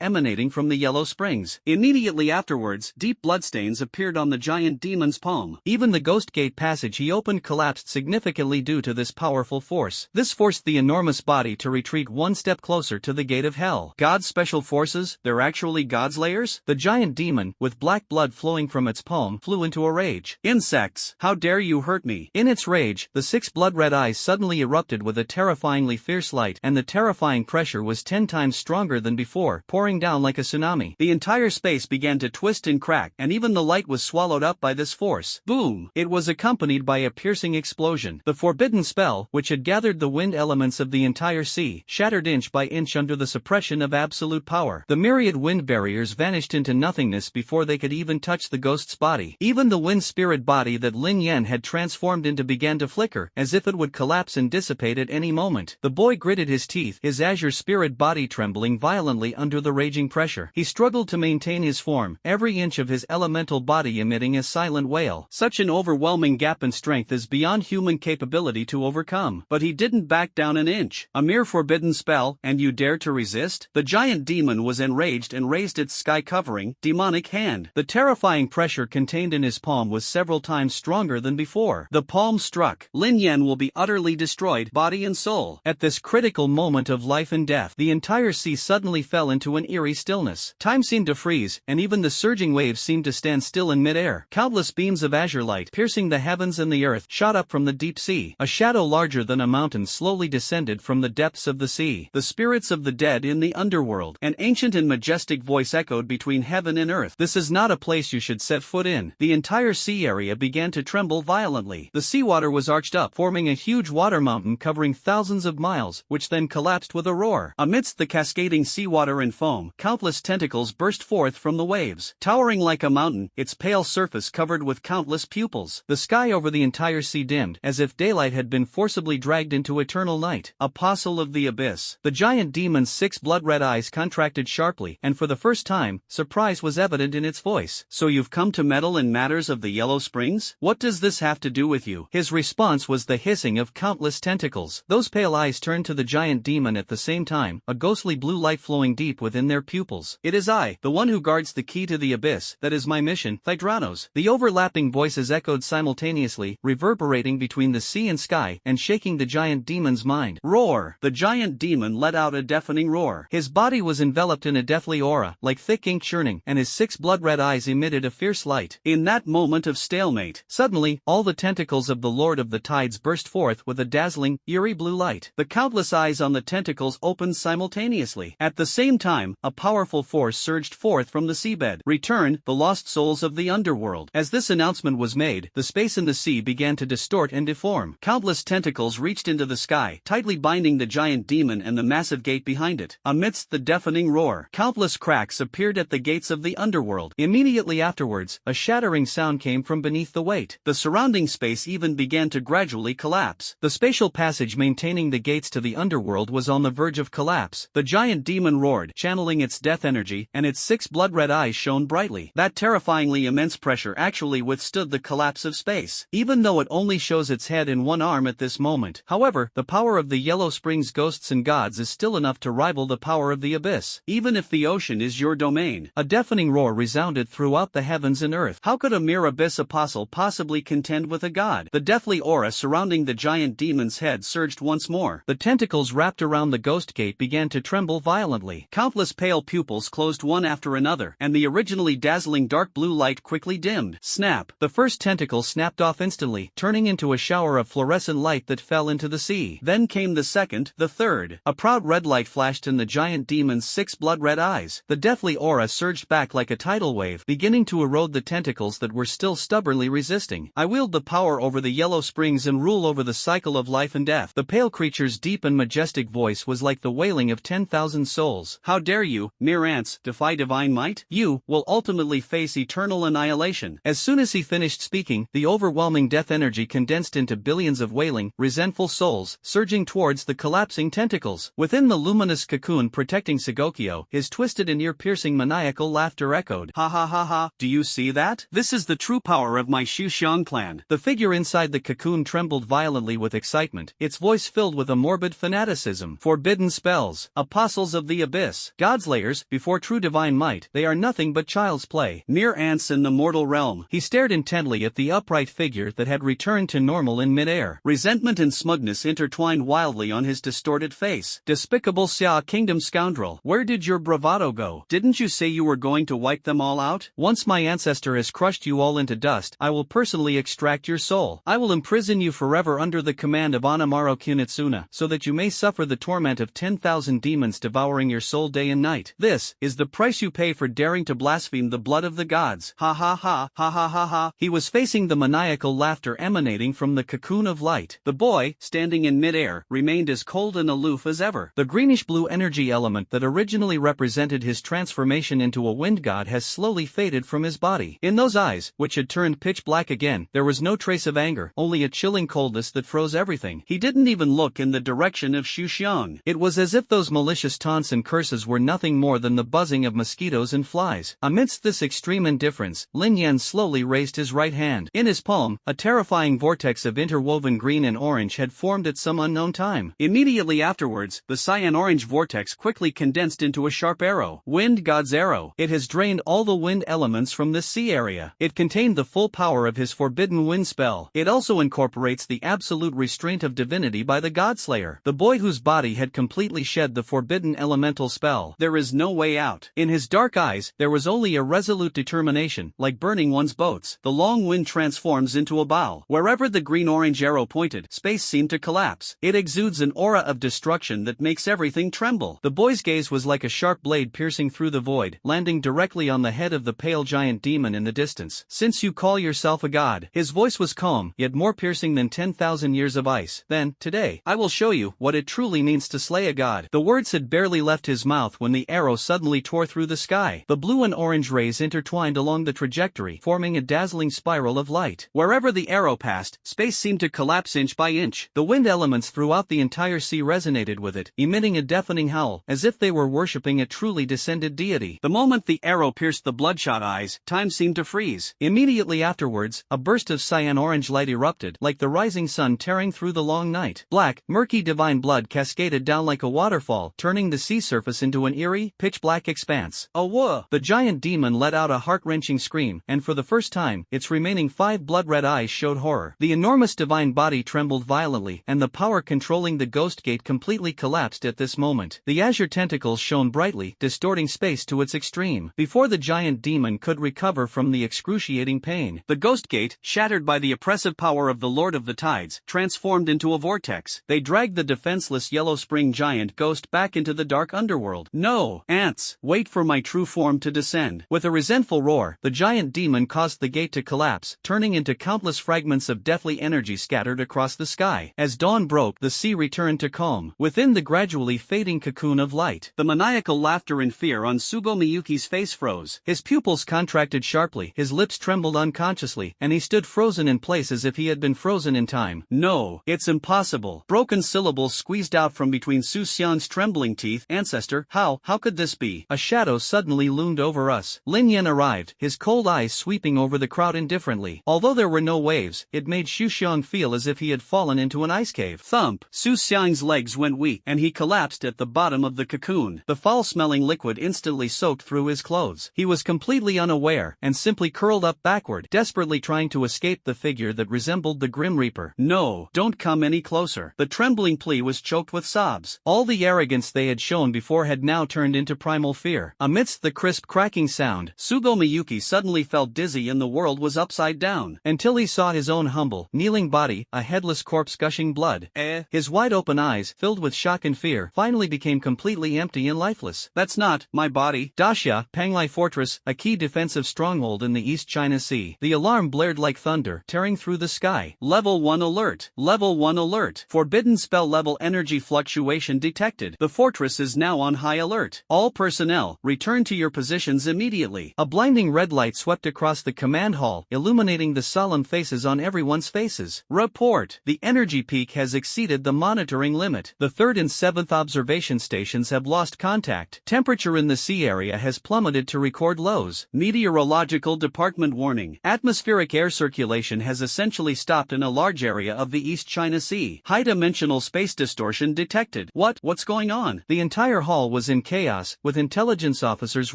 emanating from the yellow springs. Immediately afterwards, deep bloodstains appeared on the giant demon's palm. Even the ghost gate passage he opened collapsed significantly due to this powerful force. This forced the enormous body to retreat one step closer to the gate of hell. God's special forces? They're actually Godslayers? The giant demon, with black blood flowing from its palm, flew into a rage. Insects! How dare you hurt me? In its rage, the 6 blood-red eyes suddenly erupted with a terrifyingly fierce light, and the terrifying pressure was 10 times stronger than before, pouring down like a tsunami. The entire space began to twist and crack, and even the light was swallowed up by this force. Boom! It was accompanied by a piercing explosion. The forbidden spell, which had gathered the wind elements of the entire sea, shattered inch by inch under the suppression of absolute power. The myriad wind barriers vanished into nothingness before they could even touch the ghost's body. Even the wind spirit body that Lin Yen had transformed into began to flicker, as if it would collapse and dissipate at any moment. The boy gritted his teeth, his azure spirit body trembling violently under the raging pressure. He struggled to maintain his form, every inch of his elemental body emitting a silent wail. Such an overwhelming gap in strength is beyond human capability to overcome. But he didn't back down an inch. A mere forbidden spell, and you dare to resist? The giant demon was enraged and raised its sky-covering, demonic hand. The terrifying pressure contained in his palm was several times stronger than before. The palm struck. Lin Yen will be utterly destroyed, body and soul. At this critical moment of life and death, the entire sea suddenly fell into an eerie stillness. Time seemed to freeze, and even the surging waves seemed to stand still in midair. Countless beams of azure light, piercing the heavens and the earth, shot up from the deep sea. A shadow larger than a mountain slowly descended from the depths of the sea. The spirits of the dead in the underworld. An ancient and majestic voice echoed between heaven and earth. This is not a place you should set foot in. The entire sea area began to tremble violently. The seawater was arched up, forming a huge water mountain covering thousands of miles, which then collapsed with a roar. Amidst the cascading seawater and foam, countless tentacles burst forth from the waves. Towering like a mountain, its pale surface covered with countless pupils. The sky over the entire sea dimmed, as if daylight had been forcibly dragged into eternal night. Apostle of the abyss. The giant demon's 6 blood-red eyes contracted sharply, and for the first time, surprise was evident in its voice. So you've come to meddle in matters of the Yellow Springs? What does this have to do with you? His response was the hissing of countless tentacles. Those pale eyes turned to the giant demon at the same time, a ghostly blue light flowing deep within their pupils. It is I, the one who guards the key to the abyss. That is my mission, Thydranos. The overlapping voices echoed simultaneously, reverberating between the sea and sky, and shaking the giant demon's mind. Roar! The giant demon let out a deafening roar. His body was enveloped in a deathly aura, like thick ink churning, and his 6 blood-red eyes emitted a fierce light. In that moment of stalemate, suddenly, all the tentacles of the Lord of the Tides burst forth with a dazzling, eerie blue light. The countless eyes on the tentacles opened simultaneously. At the same time, a powerful force surged forth from the seabed. Return, the lost souls of the underworld. As this announcement was made, the space in the sea began to distort and deform. Countless tentacles reached into the sky, tightly binding the giant demon and the massive gate behind it. Amidst the deafening roar, countless cracks appeared at the gates of the underworld. Immediately afterwards, a shattering sound came from beneath the weight. The surrounding space even began to gradually collapse. The spatial passage maintaining the gates to the underworld was on the verge of collapse. The giant demon roared, channeling its death energy, and its 6 blood-red eyes shone brightly. That terrifyingly immense pressure actually withstood the collapse of space, even though it only shows its head and one arm at this moment. However, the power of the Yellow Springs ghosts and gods is still enough to rival the power of the abyss, even if the ocean is your domain. A deafening roar resounded throughout the heavens and earth. How could a mere abyss apostle possibly contend with a god? The deathly aura surrounding the giant demon's head surged once more. The tentacles wrapped around the ghost gate began to tremble violently. Countless pale pupils closed one after another, and the originally dazzling dark blue light quickly dimmed. Snap! The first tentacle snapped off instantly, turning into a shower of fluorescent light that fell into the sea. Then came the second, the third. A proud red light flashed in the giant demon's 6 blood-red eyes. The deathly aura surged back like a tidal wave, beginning to erode the tentacles that were still stubbornly resisting. I wield the power over the Yellow Springs and rule over the cycle of life and death. The pale creature's deep and majestic voice was like the wailing of 10,000 souls. How dare you, mere ants, defy divine might? You will ultimately face eternal annihilation. As soon as he finished speaking, the overwhelming death energy condensed into billions of wailing, resentful souls, surging towards the collapsing tentacles. Within the luminous cocoon protecting Segokyo, his twisted and ear-piercing maniacal laughter echoed. Ha ha ha ha, do you see that? This is the true power of my Shuxiang clan. The figure inside the cocoon trembled violently with excitement, its voice filled with a morbid fanaticism. Forbidden spells, apostles of the abyss, godslayers, before true divine might, they are nothing but child's play. Mere ants in the mortal realm. He stared intently at the upright figure that had returned to normal in midair. Resentment and smugness intertwined wildly on his distorted face. Despicable Xia Kingdom scoundrel, where did your bravado go? Didn't you say you were going to wipe them all out? Once my ancestor has crushed you all into dust, I will personally extract your soul. I will imprison you forever under the command of Anamaro Kunitsuna, so that you may suffer the torment of 10,000 demons devouring your soul day and night. This is the price you pay for daring to blaspheme the blood of the gods. Ha ha ha, ha ha ha ha. He was facing the maniacal laughter emanating from the cocoon of light. The boy, standing in midair, remained as cold and aloof as ever. The greenish-blue energy element that originally represented his transformation into a wind god has slowly faded from his body. In those eyes, which had turned pitch black again, there was no trace of anger, only a chilling coldness that froze everything. He didn't even look in the direction of Shuxiang. It was as if those malicious taunts and curses were nothing more than the buzzing of mosquitoes and flies. Amidst this extreme indifference, Lin Yen slowly raised his right hand. In his palm, a terrifying vortex of interwoven green and orange had formed at some unknown time. Immediately afterwards, the cyan-orange vortex quickly condensed into a sharp arrow. Wind God's arrow. It has drained all the wind elements from this sea area. It contained the full power of his forbidden wind spell. It also incorporates the absolute restraint of divinity by the Godslayer, the boy whose body had completely shed the forbidden elemental spell. There is no way out. In his dark eyes, there was only a resolute determination, like burning one's boats. The long wind transforms into a bow. Wherever the green-orange arrow pointed, space seemed to collapse. It exudes an aura of destruction that makes everything tremble. The boy's gaze was like a sharp blade piercing through the void, landing directly on the head of the pale giant demon in the distance. Since you call yourself a god, his voice was calm, yet more piercing than 10,000 years of ice. Then, today, I will show you what it truly means to slay a god. The words had barely left his mouth when the arrow suddenly tore through the sky. The blue and orange rays intertwined along the trajectory, forming a dazzling spiral of light. Wherever the arrow passed, space seemed to collapse inch by inch. The wind elements throughout the entire sea resonated with it, emitting a deafening howl, as if they were worshipping a truly descended deity. The moment the arrow pierced the bloodshot eyes, time seemed to freeze. Immediately afterwards, a burst of cyan-orange light erupted, like the rising sun tearing through the long night. Black, murky divine blood cascaded down like a waterfall, turning the sea surface into an eerie, pitch-black expanse. Oh whoa! The giant demon let out a heart-wrenching scream, and for the first time, its remaining 5 blood-red eyes showed horror. The enormous divine body trembled violently, and the power controlling the ghost gate completely collapsed at this moment. The azure tentacles shone brightly, distorting space to its extreme. Before the giant demon could recover from the excruciating pain, the ghost gate, shattered by the oppressive power of the Lord of the Tides, transformed into a vortex. They dragged the defenseless yellow spring giant ghost back into the dark underworld. No, ants, wait for my true form to descend. With a resentful roar, the giant demon caused the gate to collapse, turning into countless fragments of deathly energy scattered across the sky. As dawn broke, the sea returned to calm. Within the gradually fading cocoon of light, the maniacal laughter and fear on Sugo Miyuki's face froze. His pupils contracted sharply, his lips trembled unconsciously, and he stood frozen in place as if he had been frozen in time. No, it's impossible. Broken syllables squeezed out from between Su Xian's trembling teeth. Ancestor, how could this be? A shadow suddenly loomed over us. Lin Yen arrived, his cold eyes sweeping over the crowd indifferently. Although there were no waves, it made Xu Xiang feel as if he had fallen into an ice cave. Thump! Su Xiang's legs went weak, and he collapsed at the bottom of the cocoon. The foul-smelling liquid instantly soaked through his clothes. He was completely unaware, and simply curled up backward, desperately trying to escape the figure that resembled the Grim Reaper. No, don't come any closer. The trembling plea was choked with sobs. All the arrogance they had shown before had now turned into primal fear. Amidst the crisp cracking sound, Sugo Miyuki suddenly felt dizzy and the world was upside down, until he saw his own humble, kneeling body, a headless corpse gushing blood. His wide-open eyes, filled with shock and fear, finally became completely empty and lifeless. That's not my body. Daxia, Panglai Fortress, a key defensive stronghold in the East China Sea. The alarm blared like thunder, tearing through the sky. Level 1 alert. Level 1 alert. Forbidden spell level energy fluctuation detected. The fortress is now on high alert. All personnel, return to your positions immediately. A blinding red light swept across the command hall, illuminating the solemn faces on everyone's faces. Report. The energy peak has exceeded the monitoring limit. The 3rd and 7th observation stations have lost contact. Temperature in the sea area has plummeted to record lows. Meteorological department warning. Atmospheric air circulation has essentially stopped in a large area of the East China Sea. High-dimensional space distortion detected. What's going on? The entire hall was in chaos, with intelligence officers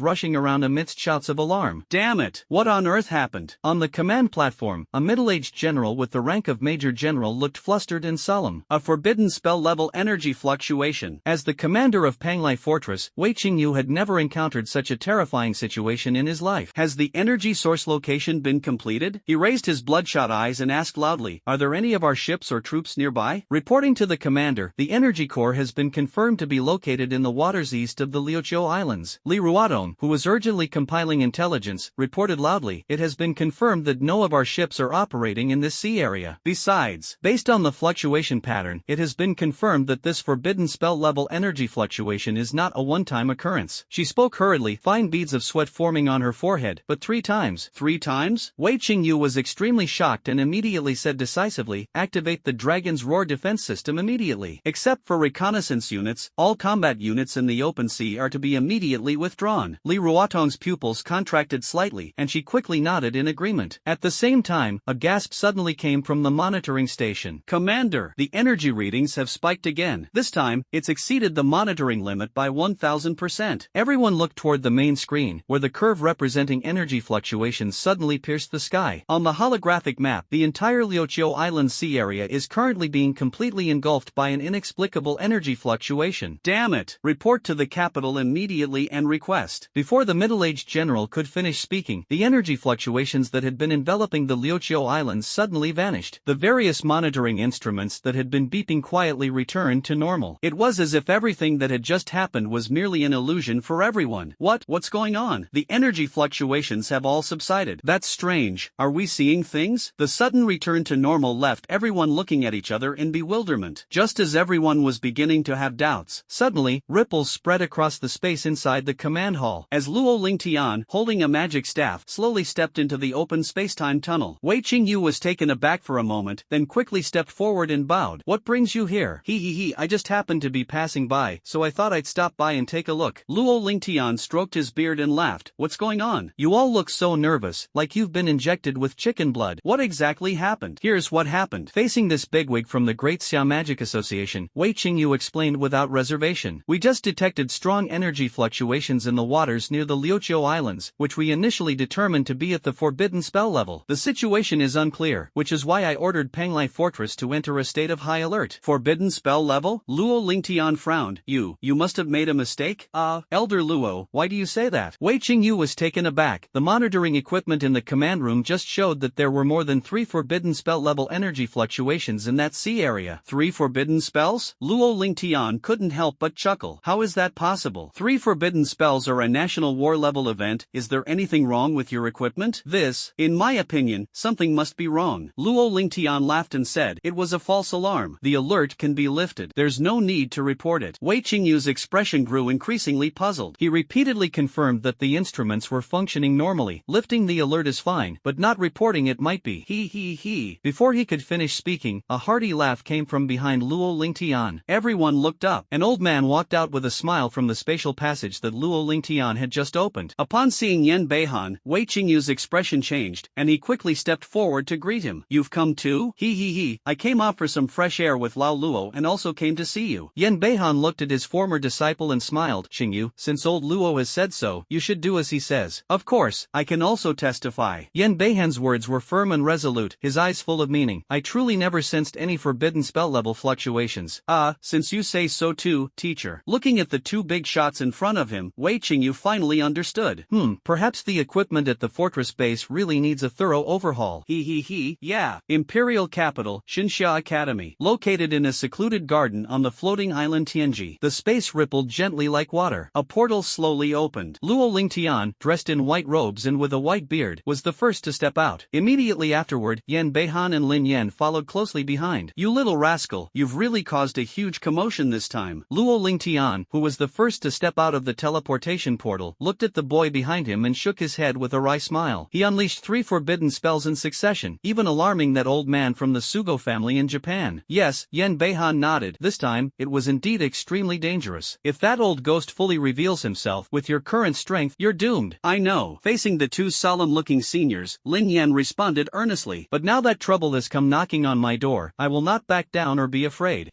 rushing around amidst shouts of alarm. Damn it! What on earth happened? On the command platform, a middle-aged general with the rank of Major General looked flustered and solemn. A forbidden spell level energy fluctuation. As the commander of Panglai Fortress, Wei Qingyu had never encountered such a terrifying situation in his life. Has the energy source location been completed? He raised his bloodshot eyes and asked loudly, are there any of our ships or troops nearby? Reporting to the commander, the energy core has been confirmed to be located in the waters east of the Liuqiu Islands. Li Ruodong, who was urgently compiling intelligence, reported loudly, it has been confirmed that no of our ships are operating in this sea area. Besides, based on the fluctuation pattern, it has been confirmed that this forbidden spell level energy fluctuation is not a one-time occurrence. She spoke hurriedly, fine beads of sweat forming on her forehead, but 3 times. 3 times? Wei Qingyu was extremely shocked and immediately said decisively, activate the Dragon's Roar defense system immediately. Except for reconnaissance units units, all combat units in the open sea are to be immediately withdrawn. Li Ruotong's pupils contracted slightly and she quickly nodded in agreement. At the same time, a gasp suddenly came from the monitoring station. Commander, the energy readings have spiked again. This time, it's exceeded the monitoring limit by 1000%. Everyone looked toward the main screen, where the curve representing energy fluctuations suddenly pierced the sky. On the holographic map, the entire Liuqiu Island sea area is currently being completely engulfed by an inexplicable energy fluctuation. Damn it! Report to the capital immediately and request. Before the middle-aged general could finish speaking, the energy fluctuations that had been enveloping the Liuqiu Islands suddenly vanished. The various monitoring instruments that had been beeping quietly returned to normal. It was as if everything that had just happened was merely an illusion for everyone. What's going on? The energy fluctuations have all subsided. That's strange. Are we seeing things? The sudden return to normal left everyone looking at each other in bewilderment. Just as everyone was beginning to have doubts, suddenly, ripples spread across the space inside the command hall. As Luo Lingtian, holding a magic staff, slowly stepped into the open space-time tunnel. Wei Qingyu was taken aback for a moment, then quickly stepped forward and bowed. What brings you here? I just happened to be passing by, so I thought I'd stop by and take a look. Luo Lingtian stroked his beard and laughed. What's going on? You all look so nervous, like you've been injected with chicken blood. What exactly happened? Here's what happened. Facing this bigwig from the Great Xia Magic Association, Wei Qingyu explained without reservation. We just detected strong energy fluctuations in the waters near the Liuqiu Islands, which we initially determined to be at the forbidden spell level. The situation is unclear, which is why I ordered Penglai Fortress to enter a state of high alert. Forbidden spell level? Luo Lingtian frowned. You must have made a mistake? Elder Luo, why do you say that? Wei Qingyu was taken aback. The monitoring equipment in the command room just showed that there were more than 3 forbidden spell level energy fluctuations in that sea area. 3 forbidden spells? Luo Lingtian couldn't help but chuckle. How is that possible? 3 forbidden spells are a national war level event. Is there anything wrong with your equipment? In my opinion, something must be wrong. Luo Lingtian laughed and said, it was a false alarm. The alert can be lifted. There's no need to report it. Wei Qingyu's expression grew increasingly puzzled. He repeatedly confirmed that the instruments were functioning normally. Lifting the alert is fine, but not reporting it might be. Before he could finish speaking, a hearty laugh came from behind Luo Lingtian. Everyone looked up. An old man walked out with a smile from the spatial passage that Luo Lingtian had just opened. Upon seeing Yen Beihan, Wei Qingyu's expression changed, and he quickly stepped forward to greet him. You've come too? I came off for some fresh air with Lao Luo and also came to see you. Yen Beihan looked at his former disciple and smiled. Qingyu, since old Luo has said so, you should do as he says. Of course, I can also testify. Yen Beihan's words were firm and resolute, his eyes full of meaning. I truly never sensed any forbidden spell level fluctuations. Since you say so too, teacher. Looking at the 2 big shots in front of him, Wei Qingyu finally understood. Perhaps the equipment at the fortress base really needs a thorough overhaul. Yeah. Imperial capital, Xinxia Academy. Located in a secluded garden on the floating island Tianji. The space rippled gently like water. A portal slowly opened. Luo Lingtian, dressed in white robes and with a white beard, was the first to step out. Immediately afterward, Yen Beihan and Lin Yen followed closely behind. You little rascal, you've really caused a huge commotion this time. Luo Lingtian, who was the first to step out of the teleportation portal, looked at the boy behind him and shook his head with a wry smile. He unleashed 3 forbidden spells in succession, even alarming that old man from the Sugo family in Japan. Yes, Yen Beihan nodded. This time, it was indeed extremely dangerous. If that old ghost fully reveals himself, with your current strength, you're doomed. I know. Facing the 2 solemn-looking seniors, Lin Yen responded earnestly. But now that trouble has come knocking on my door, I will not back down or be afraid.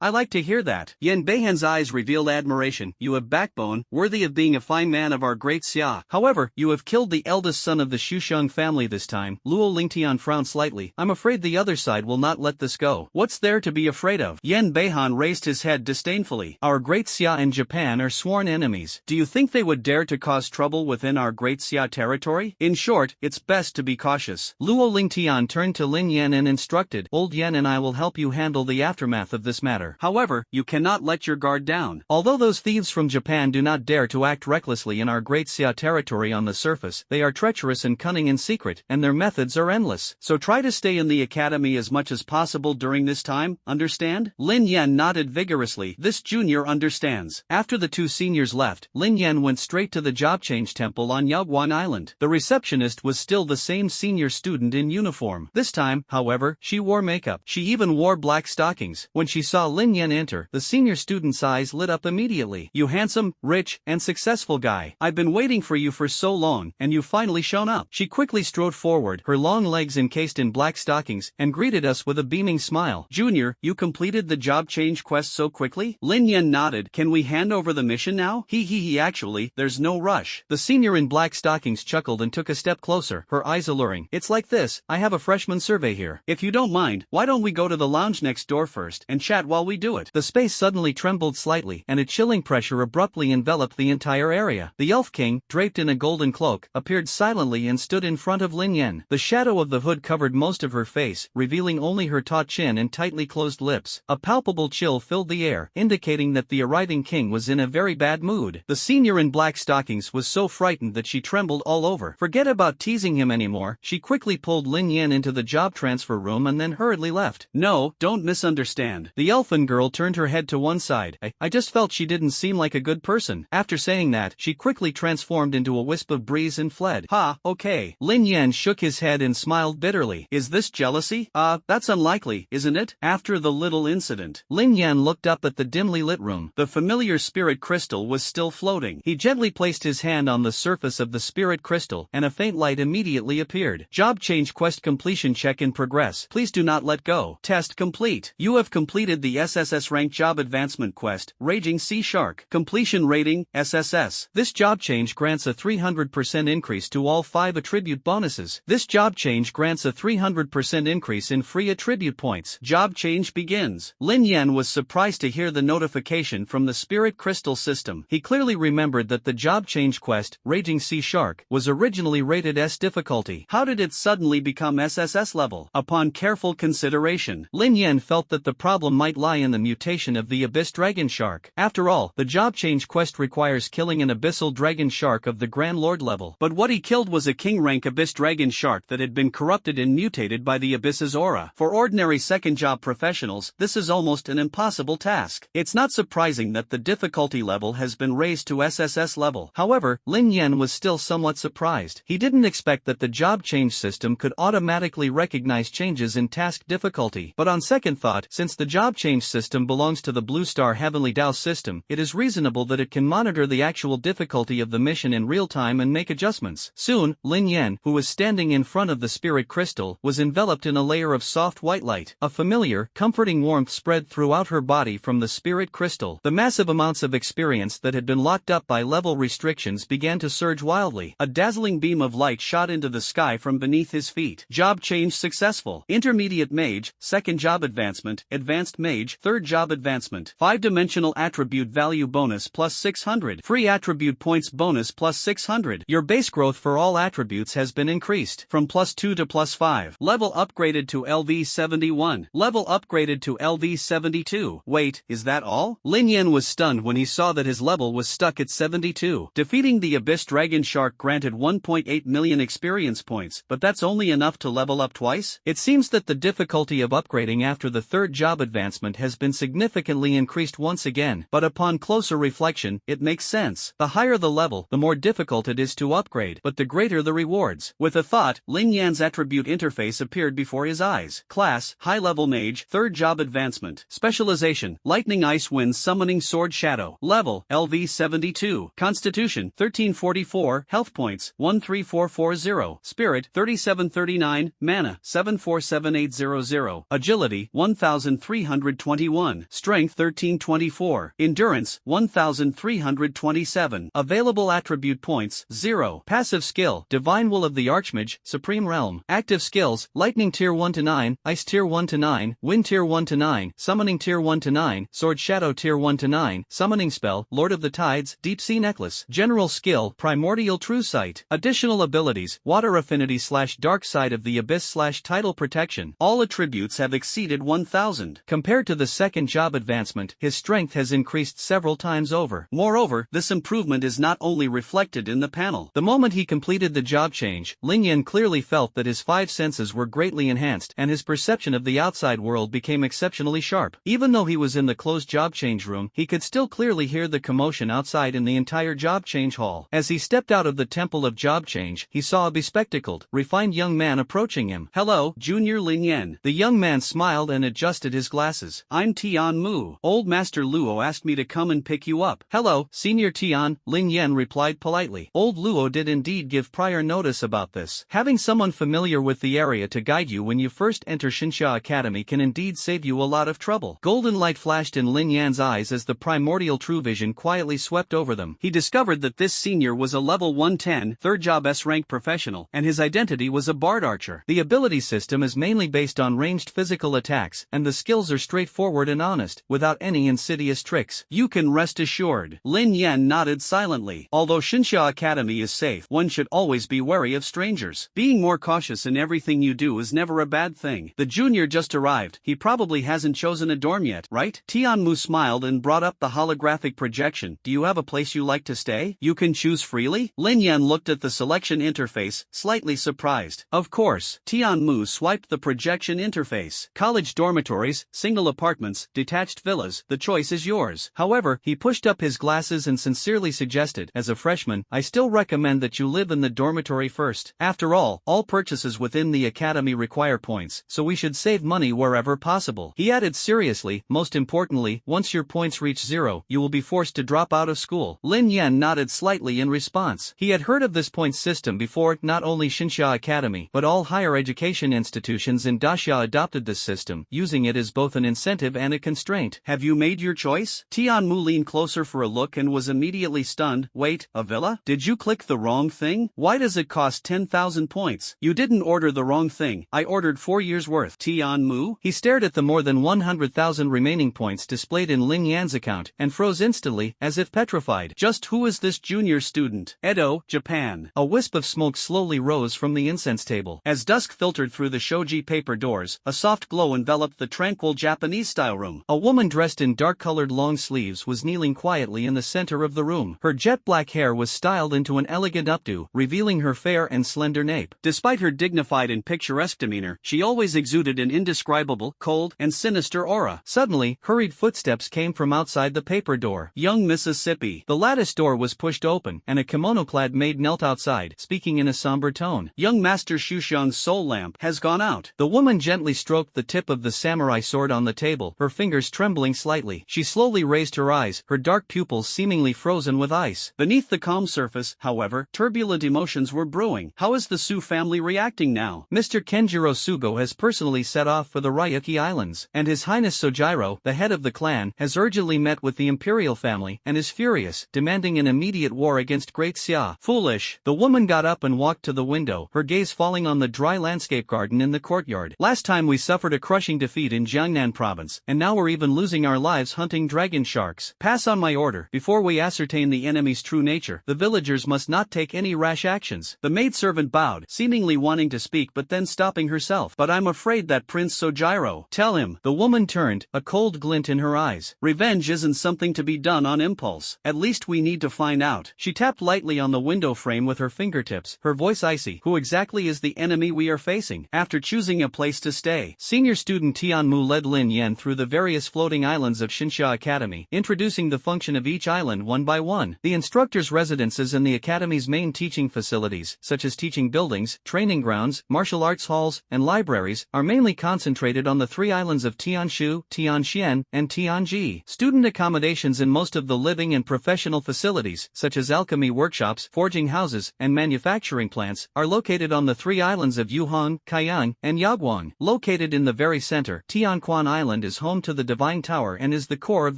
I like to hear that. Yen Beihan's eyes revealed admiration. You have backbone, worthy of being a fine man of our great Xia. However, you have killed the eldest son of the Shusheng family this time. Luo Lingtian frowned slightly. I'm afraid the other side will not let this go. What's there to be afraid of? Yen Beihan raised his head disdainfully. Our great Xia and Japan are sworn enemies. Do you think they would dare to cause trouble within our great Xia territory? In short, it's best to be cautious. Luo Lingtian turned to Lin Yen and instructed, Old Yen and I will help you handle the aftermath of this matter. However, you cannot let your guard down. Although those thieves from Japan do not dare to act recklessly in our great Xia territory on the surface, they are treacherous and cunning in secret, and their methods are endless. So try to stay in the academy as much as possible during this time, understand? Lin Yen nodded vigorously. This junior understands. After the 2 seniors left, Lin Yen went straight to the job change temple on Yaoguan Island. The receptionist was still the same senior student in uniform. This time, however, she wore makeup. She even wore black stockings. When she saw Lin Yen enter, the senior senior student's eyes lit up immediately. "You handsome, rich, and successful guy. I've been waiting for you for so long, and you've finally shown up." She quickly strode forward, her long legs encased in black stockings, and greeted us with a beaming smile. "Junior, you completed the job change quest so quickly?" Lin Yen nodded. "Can we hand over the mission now?" He actually, there's no rush." The senior in black stockings chuckled and took a step closer, her eyes alluring. "It's like this, I have a freshman survey here. If you don't mind, why don't we go to the lounge next door first and chat while we do it?" The space suddenly trembled slightly, and a chilling pressure abruptly enveloped the entire area. The Elf King, draped in a golden cloak, appeared silently and stood in front of Lin Yen. The shadow of the hood covered most of her face, revealing only her taut chin and tightly closed lips. A palpable chill filled the air, indicating that the arriving king was in a very bad mood. The senior in black stockings was so frightened that she trembled all over. Forget about teasing him anymore. She quickly pulled Lin Yen into the job transfer room and then hurriedly left. "No, don't misunderstand." The elfin girl turned her head to one side. I just felt she didn't seem like a good person." After saying that, she quickly transformed into a wisp of breeze and fled. "Ha, okay." Lin Yen shook his head and smiled bitterly. "Is this jealousy?" That's unlikely, isn't it?" After the little incident, Lin Yen looked up at the dimly lit room. The familiar spirit crystal was still floating. He gently placed his hand on the surface of the spirit crystal, and a faint light immediately appeared. "Job change quest completion check in progress. Please do not let go." Test complete. You have completed the SSS rank job advancement quest, Raging Sea Shark. Completion rating, SSS. This job change grants a 300% increase to all 5 attribute bonuses. This job change grants a 300% increase in free attribute points. Job change begins. Lin Yen was surprised to hear the notification from the spirit crystal system. He clearly remembered that the job change quest, Raging Sea Shark, was originally rated S difficulty. How did it suddenly become SSS level? Upon careful consideration, Lin Yen felt that the problem might lie in the mutation of the Abyss Dragon Shark. After all, the job change quest requires killing an Abyssal Dragon Shark of the Grand Lord level. But what he killed was a king rank Abyss Dragon Shark that had been corrupted and mutated by the Abyss's aura. For ordinary second job professionals, this is almost an impossible task. It's not surprising that the difficulty level has been raised to SSS level. However, Lin Yen was still somewhat surprised. He didn't expect that the job change system could automatically recognize changes in task difficulty. But on second thought, since the job change system belongs to the Blue Star Heavenly Dao system, it is reasonable that it can monitor the actual difficulty of the mission in real time and make adjustments. Soon, Lin Yen, who was standing in front of the spirit crystal, was enveloped in a layer of soft white light. A familiar, comforting warmth spread throughout her body from the spirit crystal. The massive amounts of experience that had been locked up by level restrictions began to surge wildly. A dazzling beam of light shot into the sky from beneath his feet. Job change successful. Intermediate Mage, second job advancement. Advanced Mage, third job advancement. 5-dimensional attribute value bonus plus 600. Free attribute points bonus plus 600. Your base growth for all attributes has been increased from +2 to +5. Level upgraded to LV71. Level upgraded to LV72. Wait, is that all? Lin Yen was stunned when he saw that his level was stuck at 72. Defeating the Abyss Dragon Shark granted 1.8 million experience points, but that's only enough to level up twice? It seems that the difficulty of upgrading after the third job advancement has been significantly increased once again, but upon closer reflection, it makes sense. The higher the level, the more difficult it is to upgrade, but the greater the rewards. With a thought, Lin Yan's attribute interface appeared before his eyes. Class, high-level mage, third job advancement. Specialization, lightning ice wind summoning sword shadow. Level, LV72. Constitution, 1344. Health points, 13440. Spirit, 3739. Mana, 747800. Agility, 1321. Strength, 1324. Endurance, 1327. Available attribute points, 0. Passive skill, Divine Will of the Archmage, Supreme Realm. Active skills, Lightning Tier 1 to 9, Ice Tier 1 to 9, Wind Tier 1 to 9, Summoning Tier 1 to 9, Sword Shadow Tier 1 to 9, Summoning Spell, Lord of the Tides, Deep Sea Necklace. General skill, Primordial True Sight. Additional abilities, Water Affinity / Dark Side of the Abyss / Tidal Protection. All attributes have exceeded 1000. Compared to the second job advancement, his strength has increased several times over. Moreover, this improvement is not only reflected in the panel. The moment he completed the job change, Lin Yen clearly felt that his 5 senses were greatly enhanced and his perception of the outside world became exceptionally sharp. Even though he was in the closed job change room, he could still clearly hear the commotion outside in the entire job change hall. As he stepped out of the temple of job change, he saw a bespectacled, refined young man approaching him. "Hello, Junior Lin Yen." The young man smiled and adjusted his glasses. "I'm Tian Mu. Ooh, old Master Luo asked me to come and pick you up. Hello, Senior Tian, Lin Yen replied politely. Old Luo did indeed give prior notice about this. Having someone familiar with the area to guide you when you first enter Shinsha Academy can indeed save you a lot of trouble. Golden light flashed in Lin Yan's eyes as the primordial true vision quietly swept over them. He discovered that this senior was a level 110, third job S-rank professional, and his identity was a bard archer. The ability system is mainly based on ranged physical attacks, and the skills are straightforward and honest, without any insidious tricks. You can rest assured. Lin Yen nodded silently. Although Shinsha Academy is safe, one should always be wary of strangers. Being more cautious in everything you do is never a bad thing. The junior just arrived. He probably hasn't chosen a dorm yet, right? Tianmu smiled and brought up the holographic projection. Do you have a place you like to stay? You can choose freely? Lin Yen looked at the selection interface, slightly surprised. Of course. Tianmu swiped the projection interface. College dormitories, single apartments, detached villas, the choice is yours. However, he pushed up his glasses and sincerely suggested, as a freshman, I still recommend that you live in the dormitory first. After all purchases within the academy require points, so we should save money wherever possible. He added seriously, most importantly, once your points reach 0, you will be forced to drop out of school. Lin Yen nodded slightly in response. He had heard of this points system before. Not only Shinsha Academy, but all higher education institutions in Daxia adopted this system, using it as both an incentive and a constraint. Have you made your choice? Tianmu leaned closer for a look and was immediately stunned. Wait, a villa? Did you click the wrong thing? Why does it cost 10,000 points? You didn't order the wrong thing. I ordered 4 years worth. Tianmu? He stared at the more than 100,000 remaining points displayed in Lin Yan's account and froze instantly, as if petrified. Just who is this junior student? Edo, Japan. A wisp of smoke slowly rose from the incense table. As dusk filtered through the shoji paper doors, a soft glow enveloped the tranquil Japanese-style room. A woman dressed in dark-colored long sleeves was kneeling quietly in the center of the room. Her jet-black hair was styled into an elegant updo, revealing her fair and slender nape. Despite her dignified and picturesque demeanor, she always exuded an indescribable, cold, and sinister aura. Suddenly, hurried footsteps came from outside the paper door. Young Mississippi. The lattice door was pushed open, and a kimono-clad maid knelt outside, speaking in a somber tone. Young Master Shuxiang's soul lamp has gone out. The woman gently stroked the tip of the samurai sword on the table, her fingers trembling slightly. She slowly raised her eyes, her dark pupils seemingly frozen with ice. Beneath the calm surface, however, turbulent emotions were brewing. How is the Su family reacting now? Mr. Kenjiro Sugo has personally set off for the Ryuki Islands, and His Highness Sojiro, the head of the clan, has urgently met with the imperial family and is furious, demanding an immediate war against Great Xia. Foolish. The woman got up and walked to the window, her gaze falling on the dry landscape garden in the courtyard. Last time we suffered a crushing defeat in Jiangnan province, and now we're even losing our lives hunting dragon sharks. Pass on my order. Before we ascertain the enemy's true nature, the villagers must not take any rash actions. The maidservant bowed, seemingly wanting to speak but then stopping herself. But I'm afraid that Prince Sojiro. Tell him. The woman turned, a cold glint in her eyes. Revenge isn't something to be done on impulse. At least we need to find out. She tapped lightly on the window frame with her fingertips, her voice icy. Who exactly is the enemy we are facing? After choosing a place to stay, senior student Tianmu led Lin Yen through the various floating islands of Shinsha Academy, introducing the function of each island one by one. The instructors' residences and the academy's main teaching facilities, such as teaching buildings, training grounds, martial arts halls, and libraries, are mainly concentrated on the 3 islands of Tianshu, Tianxian, and Tianji. Student accommodations in most of the living and professional facilities, such as alchemy workshops, forging houses, and manufacturing plants, are located on the 3 islands of Yuhong, Kaiyang, and Yaguang. Located in the very center, Tianquan Island is home to the Divine Tower and is the core of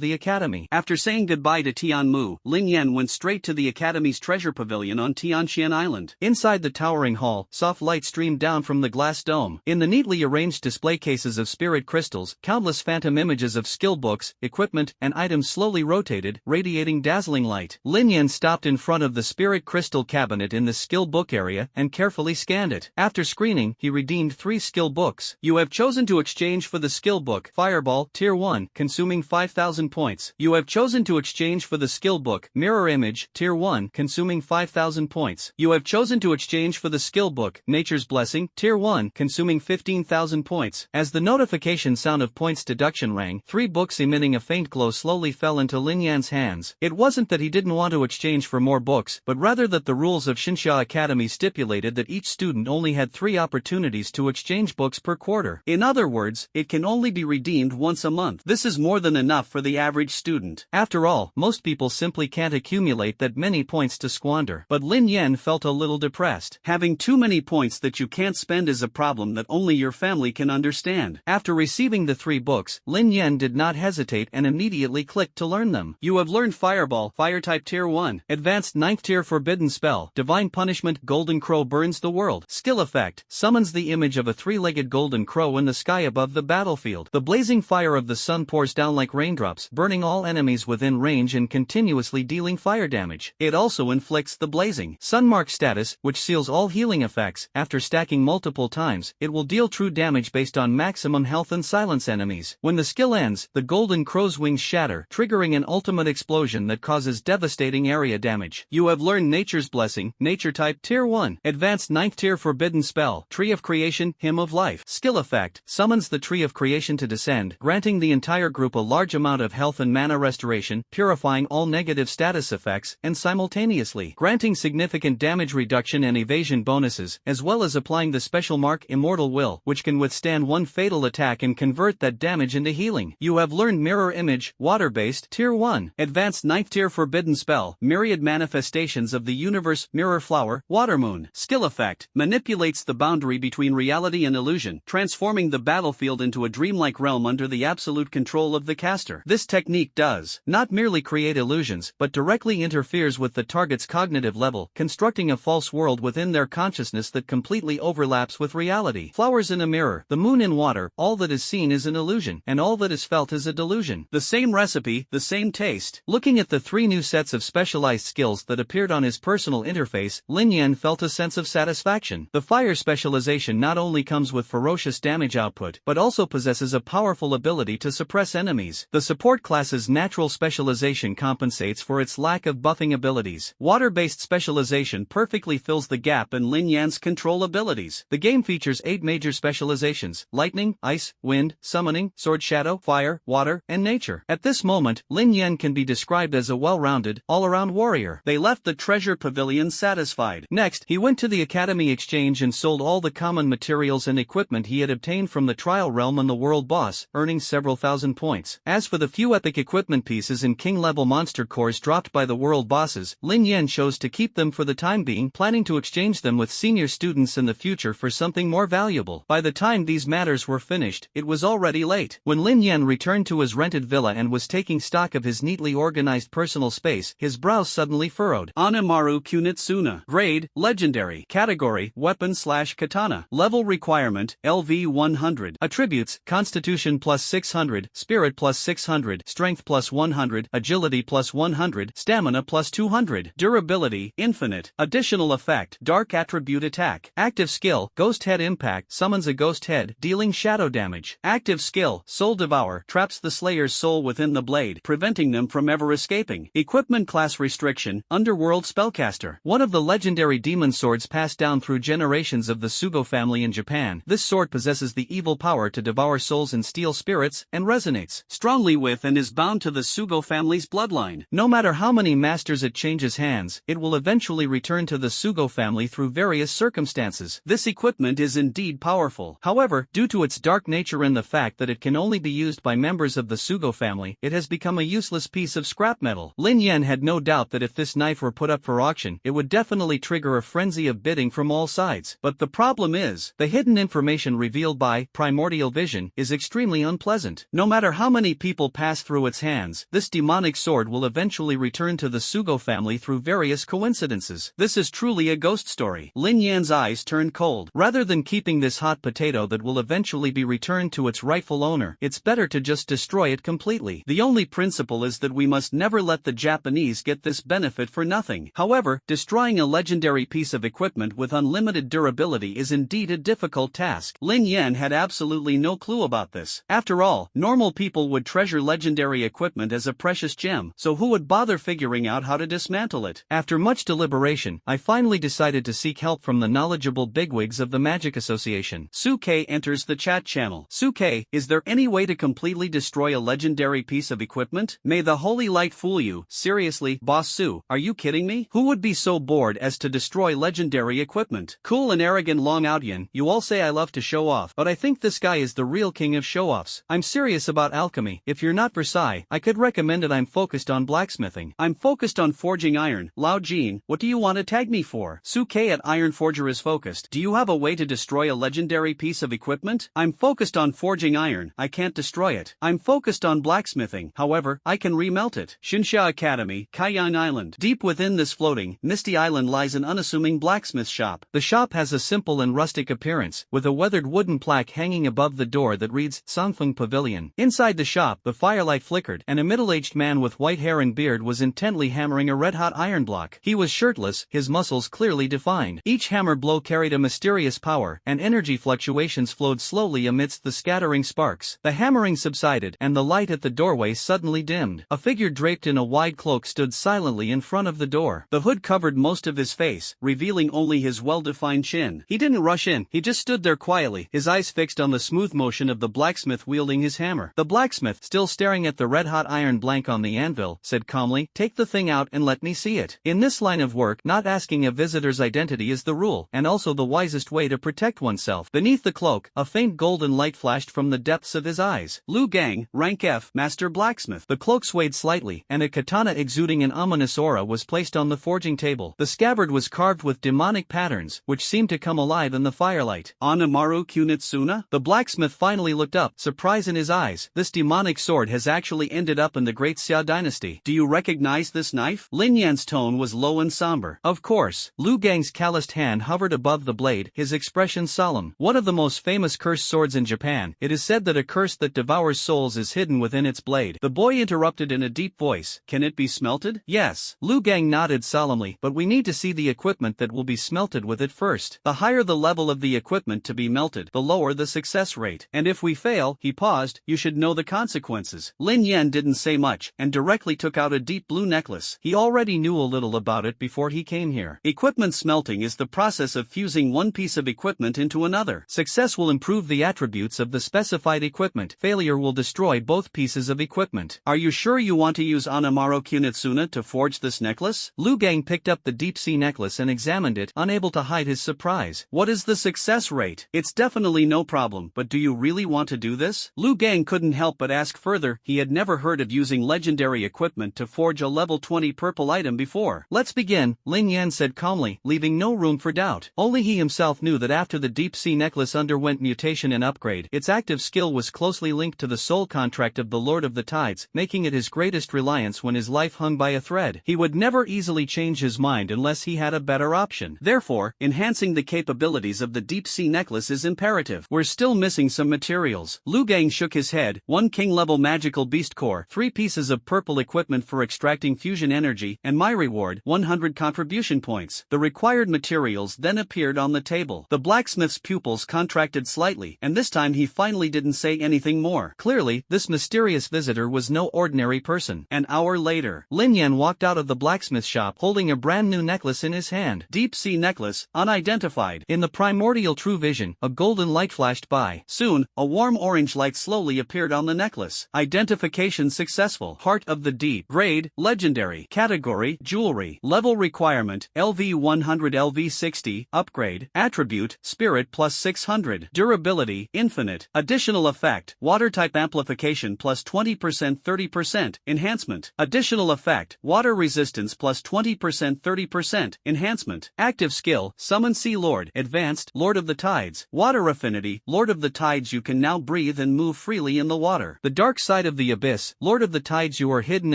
the academy. After saying goodbye to Tianmu, Lin Yen went straight to the academy's treasure pavilion on Tianxian Island. Inside the towering hall, soft light streamed down from the glass dome. In the neatly arranged display cases of spirit crystals, countless phantom images of skill books, equipment, and items slowly rotated, radiating dazzling light. Lin Yen stopped in front of the spirit crystal cabinet in the skill book area and carefully scanned it. After screening, he redeemed 3 skill books. You have chosen to exchange for the skill book Fireball, Tier 1, consuming 5,000 points. You have chosen to exchange for the skill book Mirror Image, Tier 1, consuming 5,000 points. You have chosen to exchange for the skill book Nature's Blessing, Tier 1, consuming 15,000 points. As the notification sound of points deduction rang, 3 books emitting a faint glow slowly fell into Lin Yan's hands. It wasn't that he didn't want to exchange for more books, but rather that the rules of Shinsha Academy stipulated that each student only had 3 opportunities to exchange books per quarter. In other words, it can only be redeemed once a month. This is more than enough for the average student. After all, most people simply can't accumulate that many points to squander. But Lin Yen felt a little depressed. Having too many points that you can't spend is a problem that only your family can understand. After receiving the 3 books, Lin Yen did not hesitate and immediately clicked to learn them. You have learned Fireball, Fire type Tier 1. Advanced 9th Tier Forbidden Spell, Divine Punishment, Golden Crow burns the world. Skill effect, summons the image of a 3-legged golden crow in the sky above the battlefield. The blazing fire of the sun pours down like raindrops, burning all enemies within range and continuously dealing fire damage. It also inflicts the blazing Sunmark status, which seals all healing effects. After stacking multiple times, it will deal true damage based on maximum health and silence enemies. When the skill ends, the golden crow's wings shatter, triggering an ultimate explosion that causes devastating area damage. You have learned Nature's Blessing, Nature type Tier 1. Advanced 9th Tier Forbidden Spell, Tree of Creation, Hymn of Life. Skill effect, summons the Tree of Creation to descend, granting the entire group a large amount of health and mana restoration, purifying all negative status effects, and simultaneously granting significant damage reduction and evasion bonuses, as well as applying the special mark Immortal Will, which can withstand one fatal attack and convert that damage into healing. You have learned Mirror Image, Water-based, Tier 1. Advanced 9th Tier Forbidden Spell, Myriad Manifestations of the Universe, Mirror Flower, Water Moon. Skill effect, manipulates the boundary between reality and illusion, transforming the battlefield into a dreamlike realm under the absolute control of the caster. This technique does not merely create illusions, but directly interferes with the target's cognitive level, constructing a false world within their consciousness that completely overlaps with reality. Flowers in a mirror, the moon in water, all that is seen is an illusion, and all that is felt is a delusion. The same recipe, the same taste. Looking at the 3 new sets of specialized skills that appeared on his personal interface, Lin Yen felt a sense of satisfaction. The fire specialization not only comes with ferocious damage output, but also possesses a powerful ability to suppress enemies. The support class's natural specialization compensates for its lack of buffing abilities. Water-based specialization perfectly fills the gap in Lin Yan's control abilities. The game features 8 major specializations: lightning, ice, wind, summoning, sword shadow, fire, water, and nature. At this moment, Lin Yen can be described as a well-rounded, all-around warrior. They left the treasure pavilion satisfied. Next, he went to the Academy Exchange and sold all the common materials and equipment he had obtained from the trial realm and the world boss, earning several thousand points. As for the few epic equipment pieces and king-level monster cores dropped by the world bosses, Lin Yen chose to keep them for the time being, planning to exchange them with senior students in the future for something more valuable. By the time these matters were finished, it was already late. When Lin Yen returned to his rented villa and was taking stock of his neatly organized personal space, his brows suddenly furrowed. Anamaru Kunitsuna. Grade, Legendary. Category, Weapon/Katana. Level requirement, LV 100. Attributes, Constitution plus 600, Spirit plus 600, Strength plus 100, Agility plus 100, Stamina plus 200. Durability, Infinite. Additional effect, Dark Attribute Attack. Active skill, Ghost Head Impact, summons a ghost head, dealing shadow damage. Active skill, Soul Devour, traps the Slayer's soul within the blade, preventing them from ever escaping. Equipment class restriction, Underworld Spellcaster. One of the legendary demon swords passed down through generations of the Sugo family in Japan. This sword possesses the evil power to devour souls and steal spirits, and resonates strongly with and is bound to the Sugo family's bloodline. No matter how many masters it changes hands, it will eventually return to the Sugo family through various circumstances. This equipment is indeed powerful. However, due to its dark nature and the fact that it can only be used by members of the Sugo family, it has become a useless piece of scrap metal. Lin Yen had no doubt that if this knife were put up for auction, it would definitely trigger a frenzy of bidding from all sides. But the problem is, the hidden information revealed by Primordial Vision is extremely unpleasant. No matter how many people pass through its hands, this demonic sword will eventually return to the Sugo family through various coincidences. This is truly a ghost story. Lin Yan's eyes turned cold. Rather than keeping this hot potato that will eventually be returned to its rightful owner, it's better to just destroy it completely. The only principle is that we must never let the Japanese get this benefit for nothing. However, destroying a legendary piece of equipment with unlimited durability is indeed a difficult task. Lin Yen had absolutely no clue about this. After all, normal people would treasure legendary equipment as a precious gem, so who would bother figuring out how to dismantle it? After much deliberation, I finally decided to seek help from the knowledgeable bigwigs of the Magic Association. Suke enters the chat channel. Suke, is there any way to completely destroy a legendary piece of equipment? May the holy light fool you. Seriously, Boss Su, are you kidding me? Who would be so bored as to destroy legendary equipment? Cool and arrogant Long Outyan, you all say I love to show off, but I think this guy is the real king of show-offs. I'm serious curious about alchemy. If you're not Versailles, I could recommend it. I'm focused on blacksmithing. I'm focused on forging iron. Lao Jin, what do you want to tag me for? Suke at Iron Forger is focused. Do you have a way to destroy a legendary piece of equipment? I'm focused on forging iron. I can't destroy it. I'm focused on blacksmithing. However, I can remelt it. Shinsha Academy, Kaiyan Island. Deep within this floating, misty island lies an unassuming blacksmith shop. The shop has a simple and rustic appearance, with a weathered wooden plaque hanging above the door that reads Sangfeng Pavilion. Inside the shop, the firelight flickered, and a middle-aged man with white hair and beard was intently hammering a red-hot iron block. He was shirtless, his muscles clearly defined. Each hammer blow carried a mysterious power, and energy fluctuations flowed slowly amidst the scattering sparks. The hammering subsided, and the light at the doorway suddenly dimmed. A figure draped in a wide cloak stood silently in front of the door. The hood covered most of his face, revealing only his well-defined chin. He didn't rush in, he just stood there quietly, his eyes fixed on the smooth motion of the blacksmith wielding his hammer. The blacksmith, still staring at the red-hot iron blank on the anvil, said calmly, "Take the thing out and let me see it." In this line of work, not asking a visitor's identity is the rule, and also the wisest way to protect oneself. Beneath the cloak, a faint golden light flashed from the depths of his eyes. Lu Gang, Rank F, Master Blacksmith. The cloak swayed slightly, and a katana exuding an ominous aura was placed on the forging table. The scabbard was carved with demonic patterns, which seemed to come alive in the firelight. Anamaru Kunitsuna? The blacksmith finally looked up, surprise in his eyes. This demonic sword has actually ended up in the Great Xia dynasty. Do you recognize this knife? Lin Yen's tone was low and somber. Of course. Lu Gang's calloused hand hovered above the blade, his expression solemn. One of the most famous cursed swords in Japan, it is said that a curse that devours souls is hidden within its blade. The boy interrupted in a deep voice, "Can it be smelted?" "Yes." Lu Gang nodded solemnly, "But we need to see the equipment that will be smelted with it first. The higher the level of the equipment to be melted, the lower the success rate. And if we fail," he paused, "you should know the consequences." Lin Yen didn't say much, and directly took out a deep blue necklace. He already knew a little about it before he came here. Equipment smelting is the process of fusing one piece of equipment into another. Success will improve the attributes of the specified equipment. Failure will destroy both pieces of equipment. Are you sure you want to use Anamaru Kunitsuna to forge this necklace? Lu Gang picked up the deep-sea necklace and examined it, unable to hide his surprise. What is the success rate? It's definitely no problem, but do you really want to do this? Lu Gang couldn't help but ask further. He had never heard of using legendary equipment to forge a level 20 purple item before. Let's begin, Lin Yen said calmly, leaving no room for doubt. Only he himself knew that after the deep-sea necklace underwent mutation and upgrade, its active skill was closely linked to the soul contract of the Lord of the Tides, making it his greatest reliance when his life hung by a thread. He would never easily change his mind unless he had a better option. Therefore, enhancing the capabilities of the deep-sea necklace is imperative. We're still missing some materials. Lu Gang shook his head. 1 king-level magical beast core, 3 pieces of purple equipment for extracting fusion energy, and my reward, 100 contribution points. The required materials then appeared on the table. The blacksmith's pupils contracted slightly, and this time he finally didn't say anything more. Clearly, this mysterious visitor was no ordinary person. An hour later, Lin Yen walked out of the blacksmith shop holding a brand new necklace in his hand. Deep-sea necklace, unidentified. In the primordial true vision, a golden light flashed by. Soon, a warm orange light slowly appeared on the necklace. Identification successful. Heart of the Deep. Grade, legendary. Category, jewelry. Level requirement, LV 100 LV 60. Upgrade, attribute, spirit plus 600. Durability, infinite. Additional effect, water type amplification plus 20% 30%. Enhancement. Additional effect, water resistance plus 20% 30%. Enhancement. Active skill, summon Sea Lord. Advanced, Lord of the Tides. Water affinity, Lord of the Tides. You can now breathe and move freely in the water. The dark side of the abyss, Lord of the Tides. You are hidden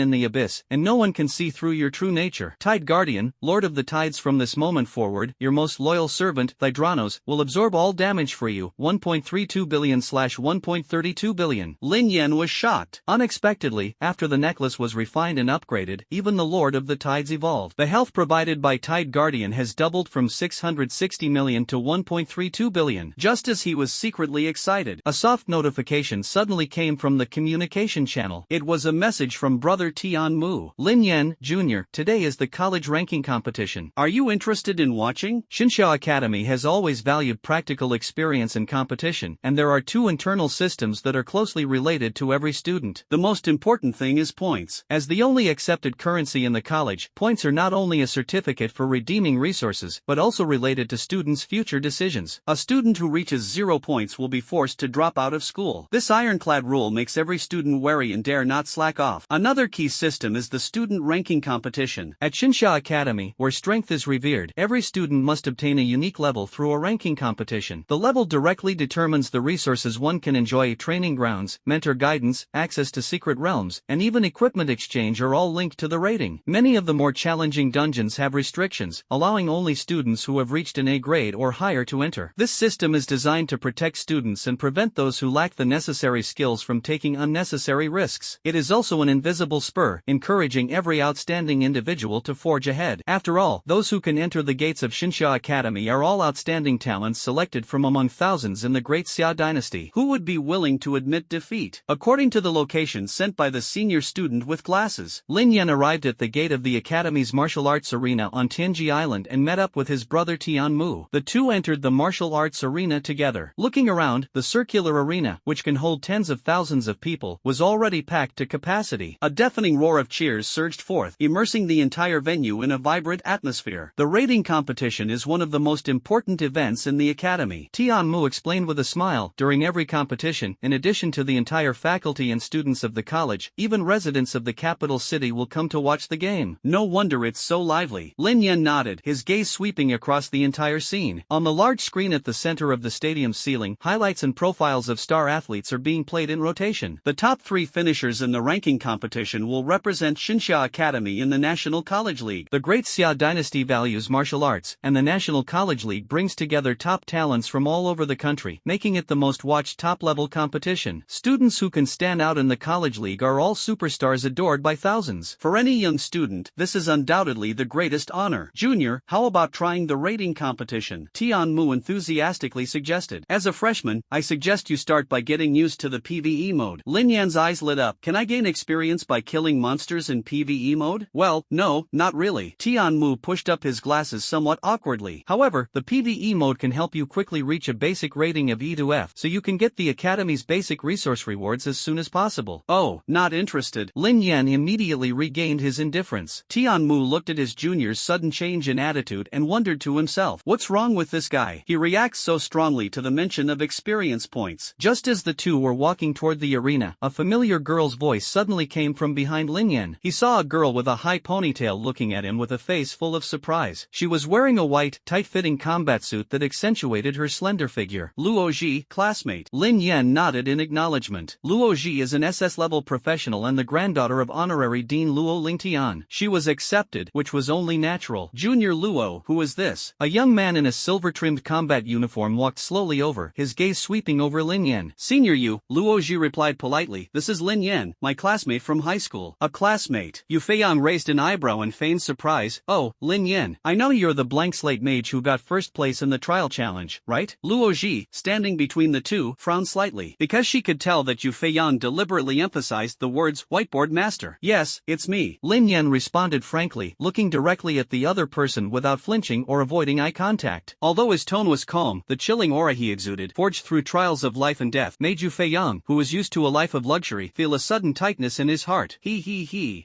in the abyss, and no one can see through your true nature. Tide Guardian, Lord of the Tides. From this moment forward, your most loyal servant, Thydranos, will absorb all damage for you. 1.32 billion/1.32 billion. Lin Yen was shocked. Unexpectedly, after the necklace was refined and upgraded, even the Lord of the Tides evolved. The health provided by Tide Guardian has doubled from 660 million to 1.32 billion. Just as he was secretly excited, a soft notification suddenly came from the communication channel. It was a message from brother Tian Mu. Lin Yen, Jr., today is the college ranking competition. Are you interested in watching? Shinsha Academy has always valued practical experience in competition, and there are 2 internal systems that are closely related to every student. The most important thing is points. As the only accepted currency in the college, points are not only a certificate for redeeming resources, but also related to students' future decisions. A student who reaches 0 points will be forced to drop out of school. This iron ironclad rule makes every student wary and dare not slack off. Another key system is the student ranking competition. At Shinsha Academy, where strength is revered, every student must obtain a unique level through a ranking competition. The level directly determines the resources one can enjoy. Training grounds, mentor guidance, access to secret realms, and even equipment exchange are all linked to the rating. Many of the more challenging dungeons have restrictions, allowing only students who have reached an A grade or higher to enter. This system is designed to protect students and prevent those who lack the necessary skills from taking unnecessary risks. It is also an invisible spur, encouraging every outstanding individual to forge ahead. After all, those who can enter the gates of Shinsha Academy are all outstanding talents selected from among thousands in the Great Xia dynasty. Who would be willing to admit defeat? According to the location sent by the senior student with glasses, Lin Yen arrived at the gate of the Academy's martial arts arena on Tianji Island and met up with his brother Tian Mu. The two entered the martial arts arena together. Looking around, the circular arena, which can hold tens of thousands of people, was already packed to capacity. A deafening roar of cheers surged forth, immersing the entire venue in a vibrant atmosphere. The rating competition is one of the most important events in the academy, Tian Mu explained with a smile. During every competition, in addition to the entire faculty and students of the college, even residents of the capital city will come to watch the game. No wonder it's so lively. Lin Yen nodded, his gaze sweeping across the entire scene. On the large screen at the center of the stadium's ceiling, highlights and profiles of star athletes are being played in rotation. The top 3 finishers in the ranking competition will represent Shinsha Academy in the National College League. The Great Xia dynasty values martial arts, and the National College League brings together top talents from all over the country, making it the most watched top-level competition. Students who can stand out in the college league are all superstars adored by thousands. For any young student, this is undoubtedly the greatest honor. Junior, how about trying the rating competition? Tian Mu enthusiastically suggested. As a freshman, I suggest you start by getting used to the PvE mode. Lin Yan's eyes lit up. Can I gain experience by killing monsters in PvE mode? Well, no, not really. Tian Mu pushed up his glasses somewhat awkwardly. However, the PvE mode can help you quickly reach a basic rating of E to F, so you can get the Academy's basic resource rewards as soon as possible. Oh, not interested. Lin Yen immediately regained his indifference. Tian Mu looked at his junior's sudden change in attitude and wondered to himself, what's wrong with this guy? He reacts so strongly to the mention of experience points. Just as the two were walking toward the arena, a familiar girl's voice suddenly came from behind Lin Yen. He saw a girl with a high ponytail looking at him with a face full of surprise. She was wearing a white, tight-fitting combat suit that accentuated her slender figure. Luo Ji, classmate. Lin Yen nodded in acknowledgement. Luo Ji is an SS-level professional and the granddaughter of Honorary Dean Luo Lingtian. She was accepted, which was only natural. Junior Luo, who is this? A young man in a silver-trimmed combat uniform walked slowly over, his gaze sweeping over Lin Yen. Senior Yu, Luo Ji replied politely. This is Lin Yen, my classmate from high school. A classmate. Yu Feiyang raised an eyebrow and feigned surprise. Oh, Lin Yen, I know you're the blank slate mage who got first place in the trial challenge, right? Luo Ji, standing between the two, frowned slightly, because she could tell that Yu Feiyang deliberately emphasized the words whiteboard master. Yes, it's me. Lin Yen responded frankly, looking directly at the other person without flinching or avoiding eye contact. Although his tone was calm, the chilling aura he exuded, forged through trials of life and death, made Yu Feiyang, who was used to a life of luxury, feel a sudden tightness in his heart. He.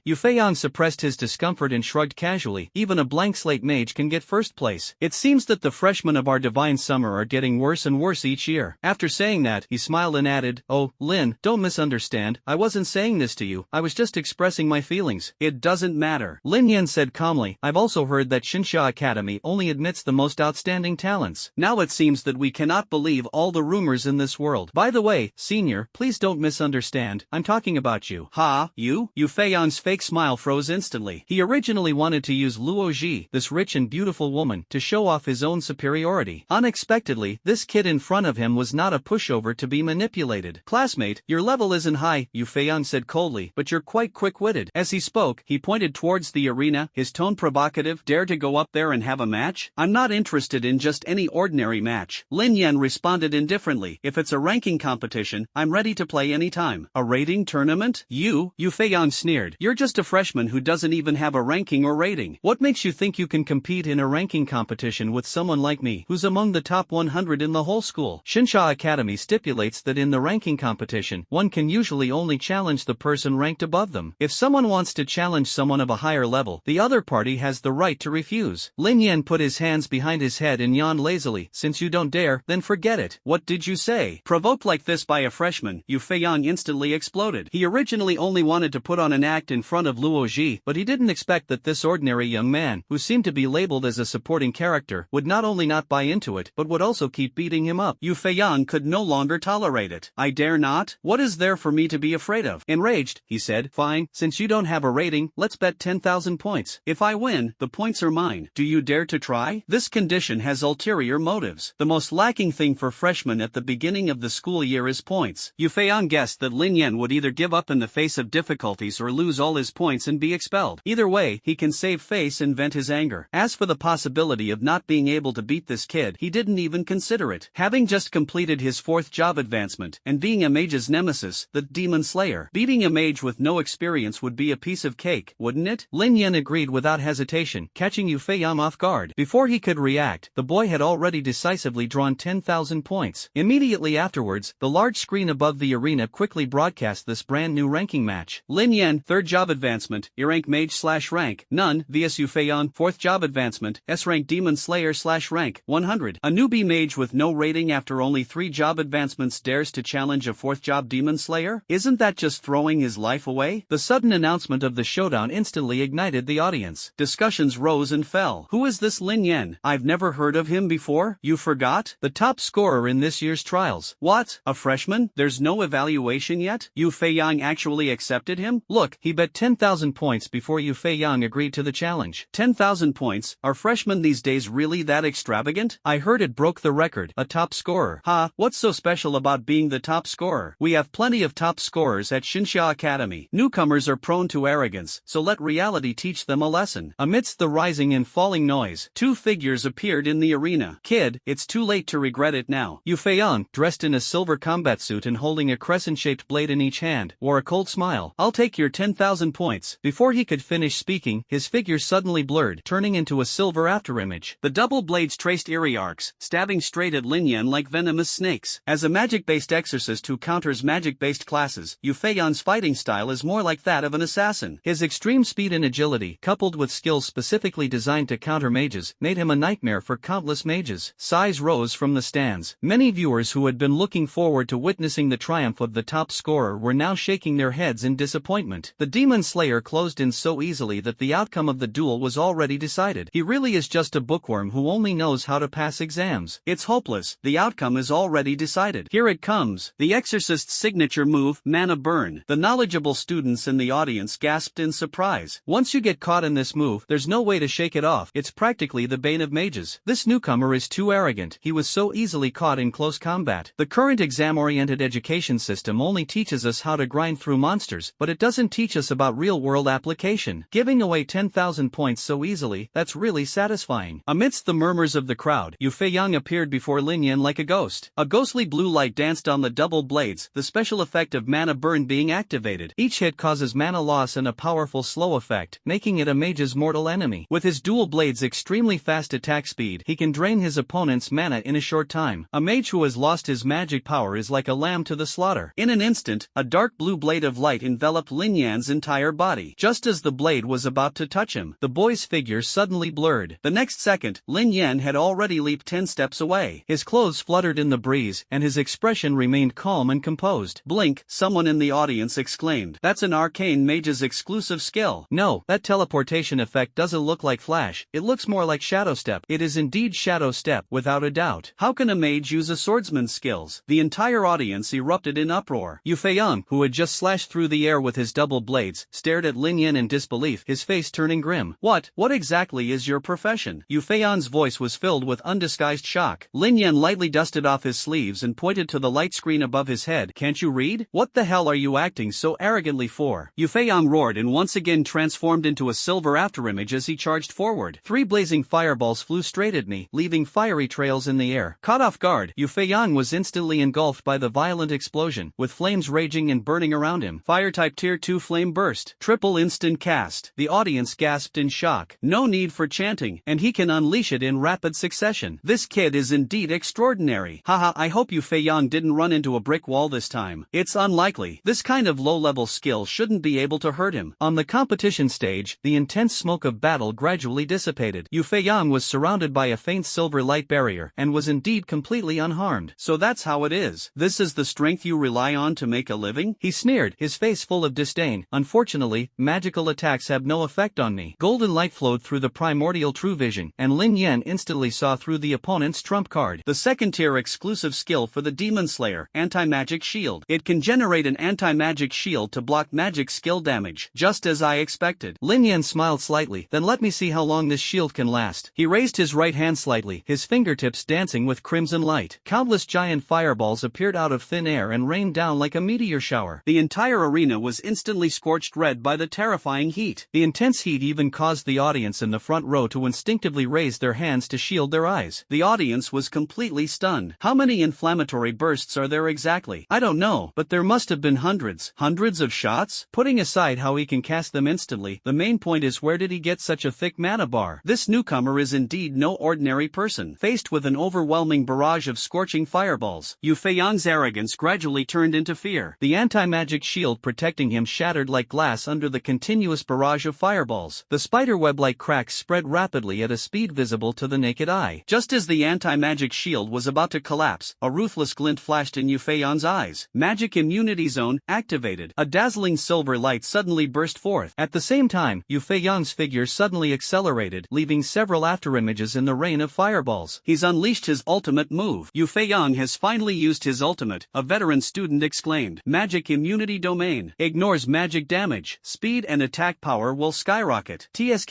Yu Feiyang suppressed his discomfort and shrugged casually. Even a blank slate mage can get first place. It seems that the freshmen of our divine summer are getting worse and worse each year. After saying that, he smiled and added, oh, Lin, don't misunderstand, I wasn't saying this to you, I was just expressing my feelings. It doesn't matter. Lin Yen said calmly, I've also heard that Shinsha Academy only admits the most outstanding talents. Now it seems that we cannot believe all the rumors in this world. By the way, senior, please don't misunderstand, I'm talking about you. Ha, you? Yu Feiyang's fake smile froze instantly. He originally wanted to use Luo Ji, this rich and beautiful woman, to show off his own superiority. Unexpectedly, this kid in front of him was not a pushover to be manipulated. Classmate, your level isn't high, Yu Feiyang said coldly, but you're quite quick-witted. As he spoke, he pointed towards the arena, his tone provocative. Dare to go up there and have a match? I'm not interested in just any ordinary match. Lin Yen responded indifferently. If it's a ranking competition, I'm ready to play anytime. A rating tournament? Yu Feiyang sneered. You're just a freshman who doesn't even have a ranking or rating. What makes you think you can compete in a ranking competition with someone like me, who's among the top 100 in the whole school? Shinsha Academy stipulates that in the ranking competition, one can usually only challenge the person ranked above them. If someone wants to challenge someone of a higher level, the other party has the right to refuse. Lin Yen put his hands behind his head and yawned lazily. Since you don't dare, then forget it. What did you say? Provoked like this by a freshman, Yu Feiyang instantly exploded. He originally only wanted to put on an act in front of Luo Ji, but he didn't expect that this ordinary young man, who seemed to be labeled as a supporting character, would not only not buy into it, but would also keep beating him up. Yu Feiyang could no longer tolerate it. I dare not? What is there for me to be afraid of? Enraged, he said, fine, since you don't have a rating, let's bet 10,000 points. If I win, the points are mine. Do you dare to try? This condition has ulterior motives. The most lacking thing for freshmen at the beginning of the school year is points. Yu Feiyang guessed that Lin Yen would either give up in the face of difficulties or lose all his points and be expelled. Either way, he can save face and vent his anger. As for the possibility of not being able to beat this kid, he didn't even consider it. Having just completed his 4th job advancement, and being a mage's nemesis, the Demon Slayer, beating a mage with no experience would be a piece of cake, wouldn't it? Lin Yen agreed without hesitation, catching Yu Feiyang off guard. Before he could react, the boy had already decisively drawn 10,000 points. Immediately afterwards, the large screen above the arena quickly broadcast this brand new ranking match. Lin Yen, 3rd job advancement, E-rank mage/rank, none, vs Yu Feiyang, 4th job advancement, S-rank demon slayer/rank, 100. A newbie mage with no rating after only 3 job advancements dares to challenge a 4th job demon slayer? Isn't that just throwing his life away? The sudden announcement of the showdown instantly ignited the audience. Discussions rose and fell. Who is this Lin Yen? I've never heard of him before. You forgot? The top scorer in this year's trials. What? A freshman? There's no evaluation yet? Yu Feiyang actually accepted him? Look, he bet 10,000 points before Yu Feiyang agreed to the challenge. 10,000 points? Are freshmen these days really that extravagant? I heard it broke the record. A top scorer. What's so special about being the top scorer? We have plenty of top scorers at Xinxia Academy. Newcomers are prone to arrogance, so let reality teach them a lesson. Amidst the rising and falling noise, 2 figures appeared in the arena. Kid, it's too late to regret it now. Yu Feiyang, dressed in a silver combat suit and holding a crescent-shaped blade in each hand, wore a cold smile. I'll take your 10,000 points. Before he could finish speaking, his figure suddenly blurred, turning into a silver afterimage. The double blades traced eerie arcs, stabbing straight at Lin Yen like venomous snakes. As a magic-based exorcist who counters magic-based classes, Yu Feiyang's fighting style is more like that of an assassin. His extreme speed and agility, coupled with skills specifically designed to counter mages, made him a nightmare for countless mages. Sighs rose from the stands. Many viewers who had been looking forward to witnessing the triumph of the top scorer were now shaking their heads in disappointment. The Demon Slayer closed in so easily that the outcome of the duel was already decided. He really is just a bookworm who only knows how to pass exams. It's hopeless. The outcome is already decided. Here it comes. The exorcist's signature move, Mana Burn. The knowledgeable students in the audience gasped in surprise. Once you get caught in this move, there's no way to shake it off. It's practically the bane of mages. This newcomer is too arrogant. He was so easily caught in close combat. The current exam-oriented education system only teaches us how to grind through monsters, but it doesn't teach us about real-world application. Giving away 10,000 points so easily, that's really satisfying. Amidst the murmurs of the crowd, Yu Feiyang appeared before Lin Yen like a ghost. A ghostly blue light danced on the double blades, the special effect of Mana Burn being activated. Each hit causes mana loss and a powerful slow effect, making it a mage's mortal enemy. With his dual blades' extremely fast attack speed, he can drain his opponent's mana in a short time. A mage who has lost his magic power is like a lamb to the slaughter. In an instant, a dark blue blade of light enveloped Lin Yan's entire body. Just as the blade was about to touch him, the boy's figure suddenly blurred. The next second, Lin Yen had already leaped 10 steps away. His clothes fluttered in the breeze, and his expression remained calm and composed. Blink, someone in the audience exclaimed. That's an arcane mage's exclusive skill. No, that teleportation effect doesn't look like Flash, it looks more like Shadow Step. It is indeed Shadow Step, without a doubt. How can a mage use a swordsman's skills? The entire audience erupted in uproar. Yu Feiyang, who had just slashed through the air with his double blades, stared at Lin Yen in disbelief, his face turning grim. What exactly is your profession? Yu Feiyang's voice was filled with undisguised shock. Lin Yen lightly dusted off his sleeves and pointed to the light screen above his head. Can't you read? What the hell are you acting so arrogantly for? Yu Feiyang roared and once again transformed into a silver afterimage as he charged forward. 3 blazing fireballs flew straight at me, leaving fiery trails in the air. Caught off guard, Yu Feiyang was instantly engulfed by the violent explosion, with flames raging and burning around him. Fire type tier 2 flame burst. Triple instant cast. The audience gasped in shock. No need for chanting, and he can unleash it in rapid succession. This kid is indeed extraordinary. Haha, I hope Yu Feiyang didn't run into a brick wall this time. It's unlikely. This kind of low-level skill shouldn't be able to hurt him. On the competition stage, the intense smoke of battle gradually dissipated. Yu Feiyang was surrounded by a faint silver light barrier, and was indeed completely unharmed. So that's how it is. This is the strength you rely on to make a living? He sneered, his face full of disdain. Unfortunately, magical attacks have no effect on me. Golden light flowed through the primordial true vision, and Lin Yen instantly saw through the opponent's trump card. The second-tier exclusive skill for the Demon Slayer, Anti-Magic Shield. It can generate an anti-magic shield to block magic skill damage, just as I expected. Lin Yen smiled slightly. Then let me see how long this shield can last. He raised his right hand slightly, his fingertips dancing with crimson light. Countless giant fireballs appeared out of thin air and rained down like a meteor shower. The entire arena was instantly scorched red by the terrifying heat. The intense heat even caused the audience in the front row to instinctively raise their hands to shield their eyes. The audience was completely stunned. How many inflammatory bursts are there exactly? I don't know, but there must have been hundreds. Hundreds of shots? Putting aside how he can cast them instantly, the main point is where did he get such a thick mana bar? This newcomer is indeed no ordinary person. Faced with an overwhelming barrage of scorching fireballs, Yu Feiyang's arrogance gradually turned into fear. The anti-magic shield protecting him shattered like glass under the continuous barrage of fireballs. The spiderweb-like cracks spread rapidly at a speed visible to the naked eye. Just as the anti-magic shield was about to collapse, a ruthless glint flashed in Yu Feiyang's eyes. Magic Immunity Zone activated. A dazzling silver light suddenly burst forth. At the same time, Yu Feiyang's figure suddenly accelerated, leaving several afterimages in the rain of fireballs. He's unleashed his ultimate move. Yu Feiyang has finally used his ultimate, a veteran student exclaimed. Magic Immunity Domain. Ignores magic damage. Speed and attack power will skyrocket. TSK.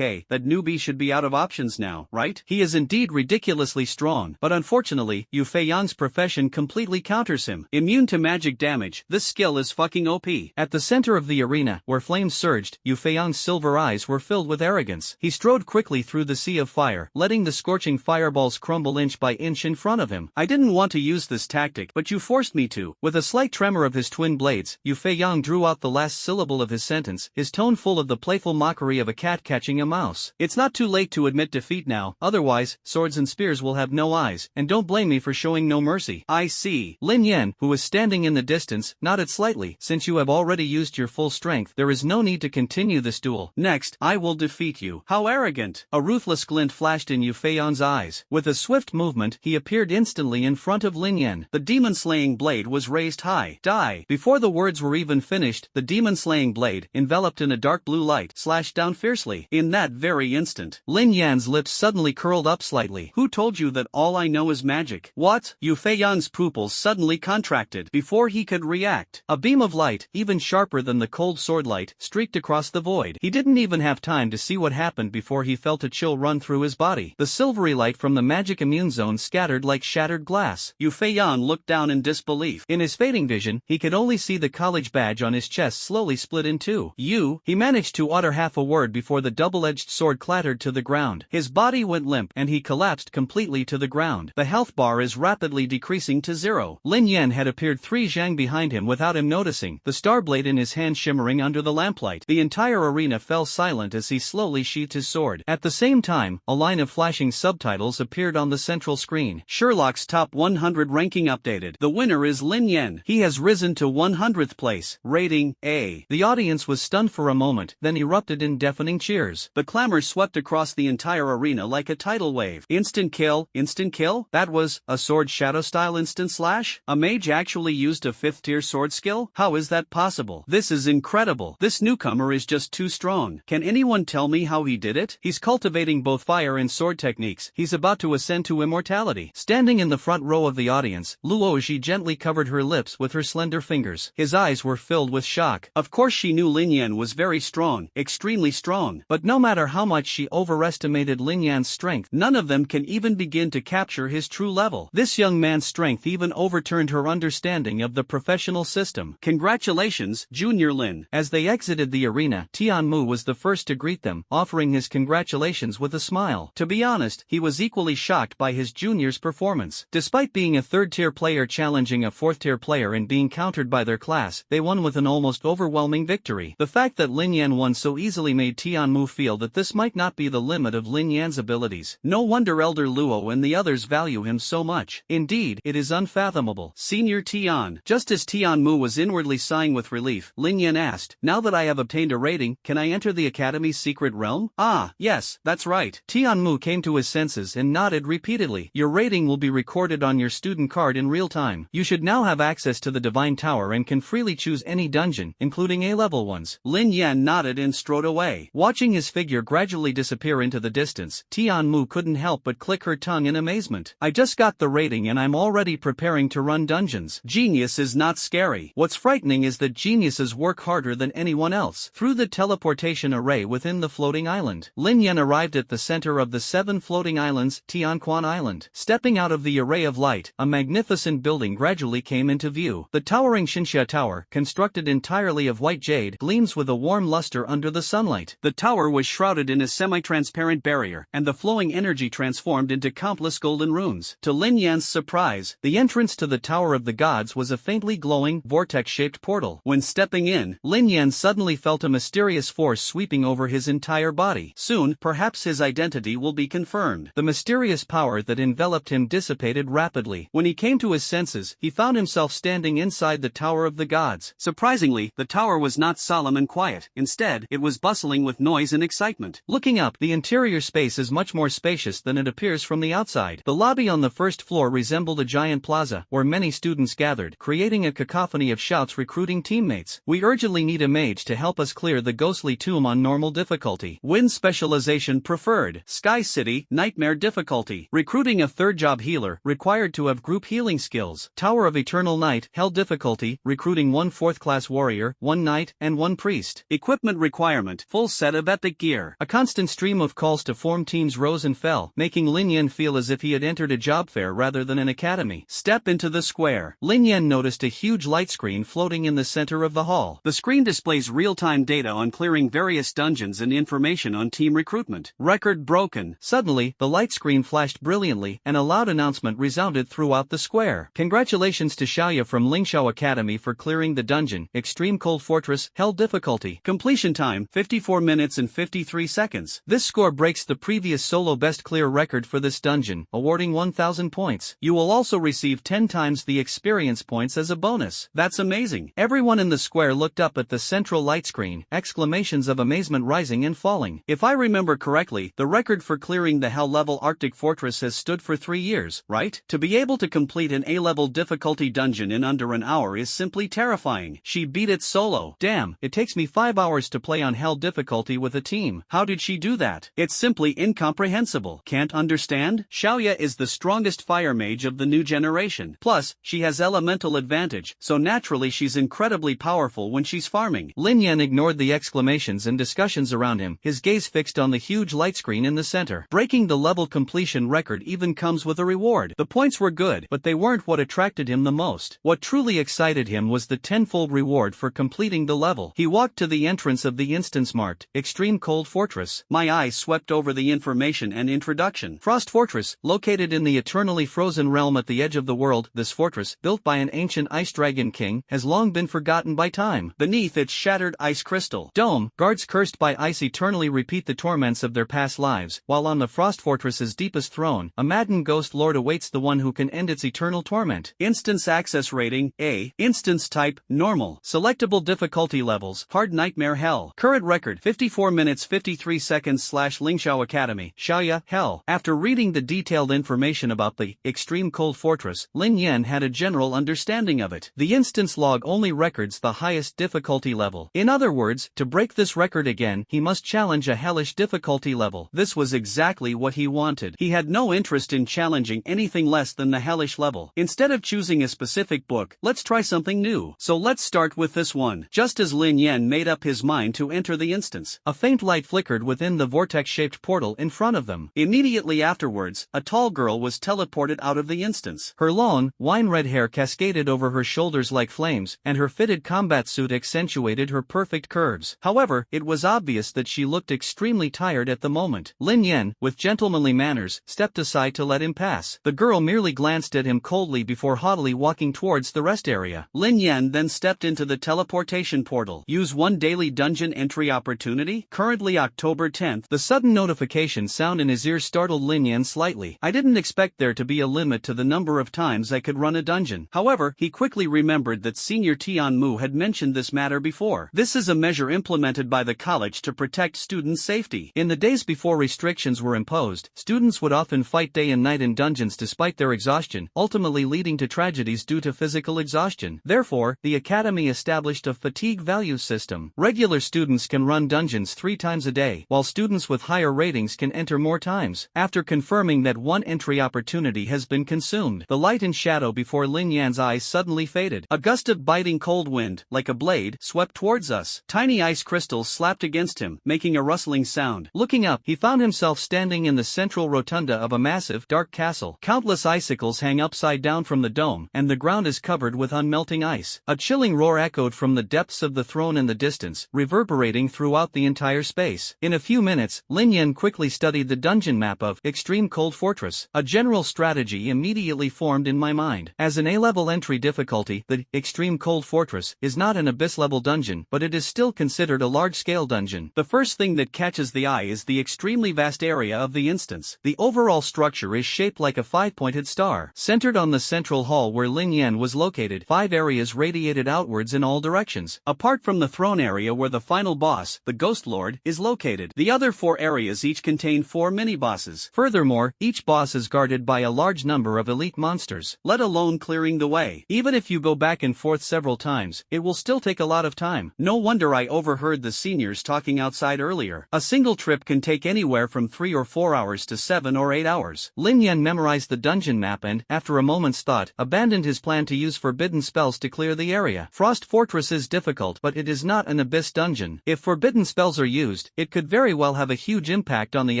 That newbie should be out of options now, right? He is indeed ridiculously strong, but unfortunately, Yu Feiyang's profession completely counters him. Immune to magic damage, this skill is fucking OP. At the center of the arena, where flames surged, Yu Feiyang's silver eyes were filled with arrogance. He strode quickly through the sea of fire, letting the scorching fireballs crumble inch by inch in front of him. I didn't want to use this tactic, but you forced me to. With a slight tremor of his twin blades, Yu Feiyang drew out the last syllable of his sentence, his tone full of the playful mockery of a cat catching a mouse. It's not too late to admit defeat now, otherwise, swords and spears will have no eyes, and don't blame me for showing no mercy. I see. Lin Yen, who was standing in the distance, nodded slightly. Since you have already used your full strength, there is no need to continue this duel. Next, I will defeat you. How arrogant! A ruthless glint flashed in Yu Feiyang's eyes. With a swift movement, he appeared instantly in front of Lin Yen. The demon-slaying blade was raised high. Die! Before the words were even finished, the demon-slaying blade, enveloped in a dark blue light, slashed down fiercely. In that very instant, Lin Yan's lips suddenly curled up slightly. Who told you that all I know is magic? What? Yu Feiyang's pupils suddenly contracted. Before he could react, a beam of light, even sharper than the cold sword light, streaked across the void. He didn't even have time to see what happened before he felt a chill run through his body. The silvery light from the magic immune zone scattered like shattered glass. Yu Feiyang looked down in disbelief. In his fading vision, he could only see the college badge on his chest slowly split in two. He managed to utter half a word before the double-edged sword clattered to the ground. His body went limp and he collapsed completely to the ground. The health bar is rapidly decreasing to 0. Lin Yen had appeared 3 zhang behind him without him noticing, the star blade in his hand shimmering under the lamplight. The entire arena fell silent as he slowly sheathed his sword. At the same time, a line of flashing subtitles appeared on the central screen. Sherlock's top 100 ranking updated. The winner is Lin Yen. He has risen to 100th place. Rating A. The audience was stunned for a moment, then erupted in deafening cheers. The clamor swept across the entire arena like a tidal wave. Instant kill, instant kill? That was a sword shadow style instant slash? A mage actually used a 5th tier sword skill? How is that possible? This is incredible. This newcomer is just too strong. Can anyone tell me how he did it? He's cultivating both fire and sword techniques. He's about to ascend to immortality. Standing in the front row of the audience, Luoji gently covered her lips with her slender fingers. His eyes were filled with shock. Of course she knew Lin Yen was very strong, extremely strong, but no matter how much she overestimated Lin Yan's strength, none of them can even begin to capture his true level. This young man's strength even overturned her understanding of the professional system. Congratulations, Junior Lin. As they exited the arena, Tianmu was the first to greet them, offering his congratulations with a smile. To be honest, he was equally shocked by his junior's performance. Despite being a 3rd-tier player challenging a 4th-tier player and being countered by their class, they won with an almost overwhelming victory. The fact that Lin Yen won so easily made Tianmu feel that this might not be the limit of Lin Yan's abilities. No wonder Elder Luo and the others value him so much. Indeed, it is unfathomable. Senior Tian. Just as Tianmu was inwardly sighing with relief, Lin Yen asked, now that I have obtained a rating, can I enter the Academy's secret realm? Ah, yes, that's right. Tianmu came to his senses and nodded repeatedly. Your rating will be recorded on your student in-game card in real time. You should now have access to the Divine Tower and can freely choose any dungeon, including A-level ones. Lin Yen nodded and strode away. Watching his figure gradually disappear into the distance, Tianmu couldn't help but click her tongue in amazement. I just got the rating and I'm already preparing to run dungeons. Genius is not scary. What's frightening is that geniuses work harder than anyone else. Through the teleportation array within the floating island, Lin Yen arrived at the center of the 7 floating islands, Tianquan Island. Stepping out of the array of light, a magnificent building gradually came into view. The towering Xinxia Tower, constructed entirely of white jade, gleams with a warm luster under the sunlight. The tower was shrouded in a semi-transparent barrier, and the flowing energy transformed into countless golden runes. To Lin Yan's surprise, the entrance to the Tower of the Gods was a faintly glowing, vortex-shaped portal. When stepping in, Lin Yen suddenly felt a mysterious force sweeping over his entire body. Soon, perhaps his identity will be confirmed. The mysterious power that enveloped him dissipated rapidly. When he came to his senses, he found himself standing inside the Tower of the Gods. Surprisingly, the tower was not solemn and quiet. Instead, it was bustling with noise and excitement. Looking up, the interior space is much more spacious than it appears from the outside. The lobby on the first floor resembled a giant plaza, where many students gathered, creating a cacophony of shouts recruiting teammates. We urgently need a mage to help us clear the ghostly tomb on normal difficulty. Win specialization preferred. Sky City, nightmare difficulty. Recruiting a third job healer, required to have group healing skills. Tower of Eternal Night, hell difficulty, recruiting 1 4th-class warrior, 1 knight, and 1 priest. Equipment requirement, full set of epic gear. A constant stream of calls to form teams rose and fell, making Lin Yen feel as if he had entered a job fair rather than an academy. Step into the square. Lin Yen noticed a huge light screen floating in the center of the hall. The screen displays real-time data on clearing various dungeons and information on team recruitment. Record broken. Suddenly, the light screen flashed brilliantly, and a loud announcement resounded throughout the square. Congratulations to Xiaoya from Lingxiao Academy for clearing the dungeon, Extreme Cold Fortress, hell difficulty. Completion time, 54 minutes and 53 seconds. This score breaks the previous solo best clear record for this dungeon, awarding 1,000 points. You will also receive 10 times the experience points as a bonus. That's amazing. Everyone in the square looked up at the central light screen, exclamations of amazement rising and falling. If I remember correctly, the record for clearing the hell-level Arctic Fortress has stood for 3 years, right? To be able to complete an A-level difficulty dungeon in under an hour is simply terrifying. She beat it solo. Damn, it takes me 5 hours to play on hell difficulty with a team. How did she do that? It's simply incomprehensible. Can't understand? Xiaoya is the strongest fire mage of the new generation. Plus, she has elemental advantage, so naturally she's incredibly powerful when she's farming. Lin Yen ignored the exclamations and discussions around him, his gaze fixed on the huge light screen in the center. Breaking the level completion record even comes with a reward. The points were good, but they weren't what attracted him the most. What truly excited him was the tenfold reward for completing the level. He walked to the entrance of the instance marked Extreme Cold Fortress. My eyes swept over the information and introduction. Frost Fortress, located in the eternally frozen realm at the edge of the world, this fortress, built by an ancient ice dragon king, has long been forgotten by time. Beneath its shattered ice crystal dome, guards cursed by ice eternally repeat the torments of their past lives, while on the Frost Fortress's deepest throne, a maddened ghost lord awaits the one who can end its eternal torment. Instance access rating, A. Instance type, normal. Selectable difficulty levels, hard nightmare hell. Current record, 54 minutes 53 seconds / Lingxiao Academy, Xiaoya, hell. After reading the detailed information about the Extreme Cold Fortress, Lin Yen had a general understanding of it. The instance log only records the highest difficulty level. In other words, to break this record again, he must challenge a hellish difficulty level. This was exactly what he wanted. He had no interest in challenging anything less than the hellish level. Instead of choosing a specific book, let's try something new. So let's start with this one. Just as Lin Yen made up his mind to enter the instance, a faint light flickered within the vortex-shaped portal in front of them. Immediately afterwards, a tall girl was teleported out of the instance. Her long, wine-red hair cascaded over her shoulders like flames, and her fitted combat suit accentuated her perfect curves. However, it was obvious that she looked extremely tired at the moment. Lin Yen, with gentlemanly manners, stepped aside to let him pass. The girl merely glanced at him coldly before haughtily walking towards the rest area. Lin Yen then stepped into the teleportation portal. Use 1 daily dungeon entry opportunity? Currently October 10th. The sudden notification sound in his ears startled Lin Yen slightly. I didn't expect there to be a limit to the number of times I could run a dungeon. However, he quickly remembered that Senior Tianmu had mentioned this matter before. This is a measure implemented by the college to protect students' safety. In the days before restrictions were imposed, students would often fight day and night in dungeons despite their exhaustion, exhaustion, ultimately leading to tragedies due to physical exhaustion. Therefore, the Academy established a fatigue value system. Regular students can run dungeons 3 times a day, while students with higher ratings can enter more times. After confirming that one entry opportunity has been consumed, the light and shadow before Lin Yan's eyes suddenly faded. A gust of biting cold wind, like a blade, swept towards us. Tiny ice crystals slapped against him, making a rustling sound. Looking up, he found himself standing in the central rotunda of a massive, dark castle. Countless icicles hang upside down from the dome, and the ground is covered with unmelting ice. A chilling roar echoed from the depths of the throne in the distance, reverberating throughout the entire space. In a few minutes, Lin Yen quickly studied the dungeon map of Extreme Cold Fortress. A general strategy immediately formed in my mind. As an A-level entry difficulty, the Extreme Cold Fortress is not an abyss-level dungeon, but it is still considered a large-scale dungeon. The first thing that catches the eye is the extremely vast area of the instance. The overall structure is shaped like a 5-pointed star. Centered on the central hall where Lin Yen was located, 5 areas radiated outwards in all directions. Apart from the throne area where the final boss, the Ghost Lord, is located, the other 4 areas each contain 4 mini-bosses. Furthermore, each boss is guarded by a large number of elite monsters, let alone clearing the way. Even if you go back and forth several times, it will still take a lot of time. No wonder I overheard the seniors talking outside earlier. A single trip can take anywhere from 3 or 4 hours to 7 or 8 hours. Lin Yen memorized the dungeon map and, after a moment's thought, abandoned his plan to use forbidden spells to clear the area. Frost Fortress is difficult, but it is not an abyss dungeon. If forbidden spells are used, it could very well have a huge impact on the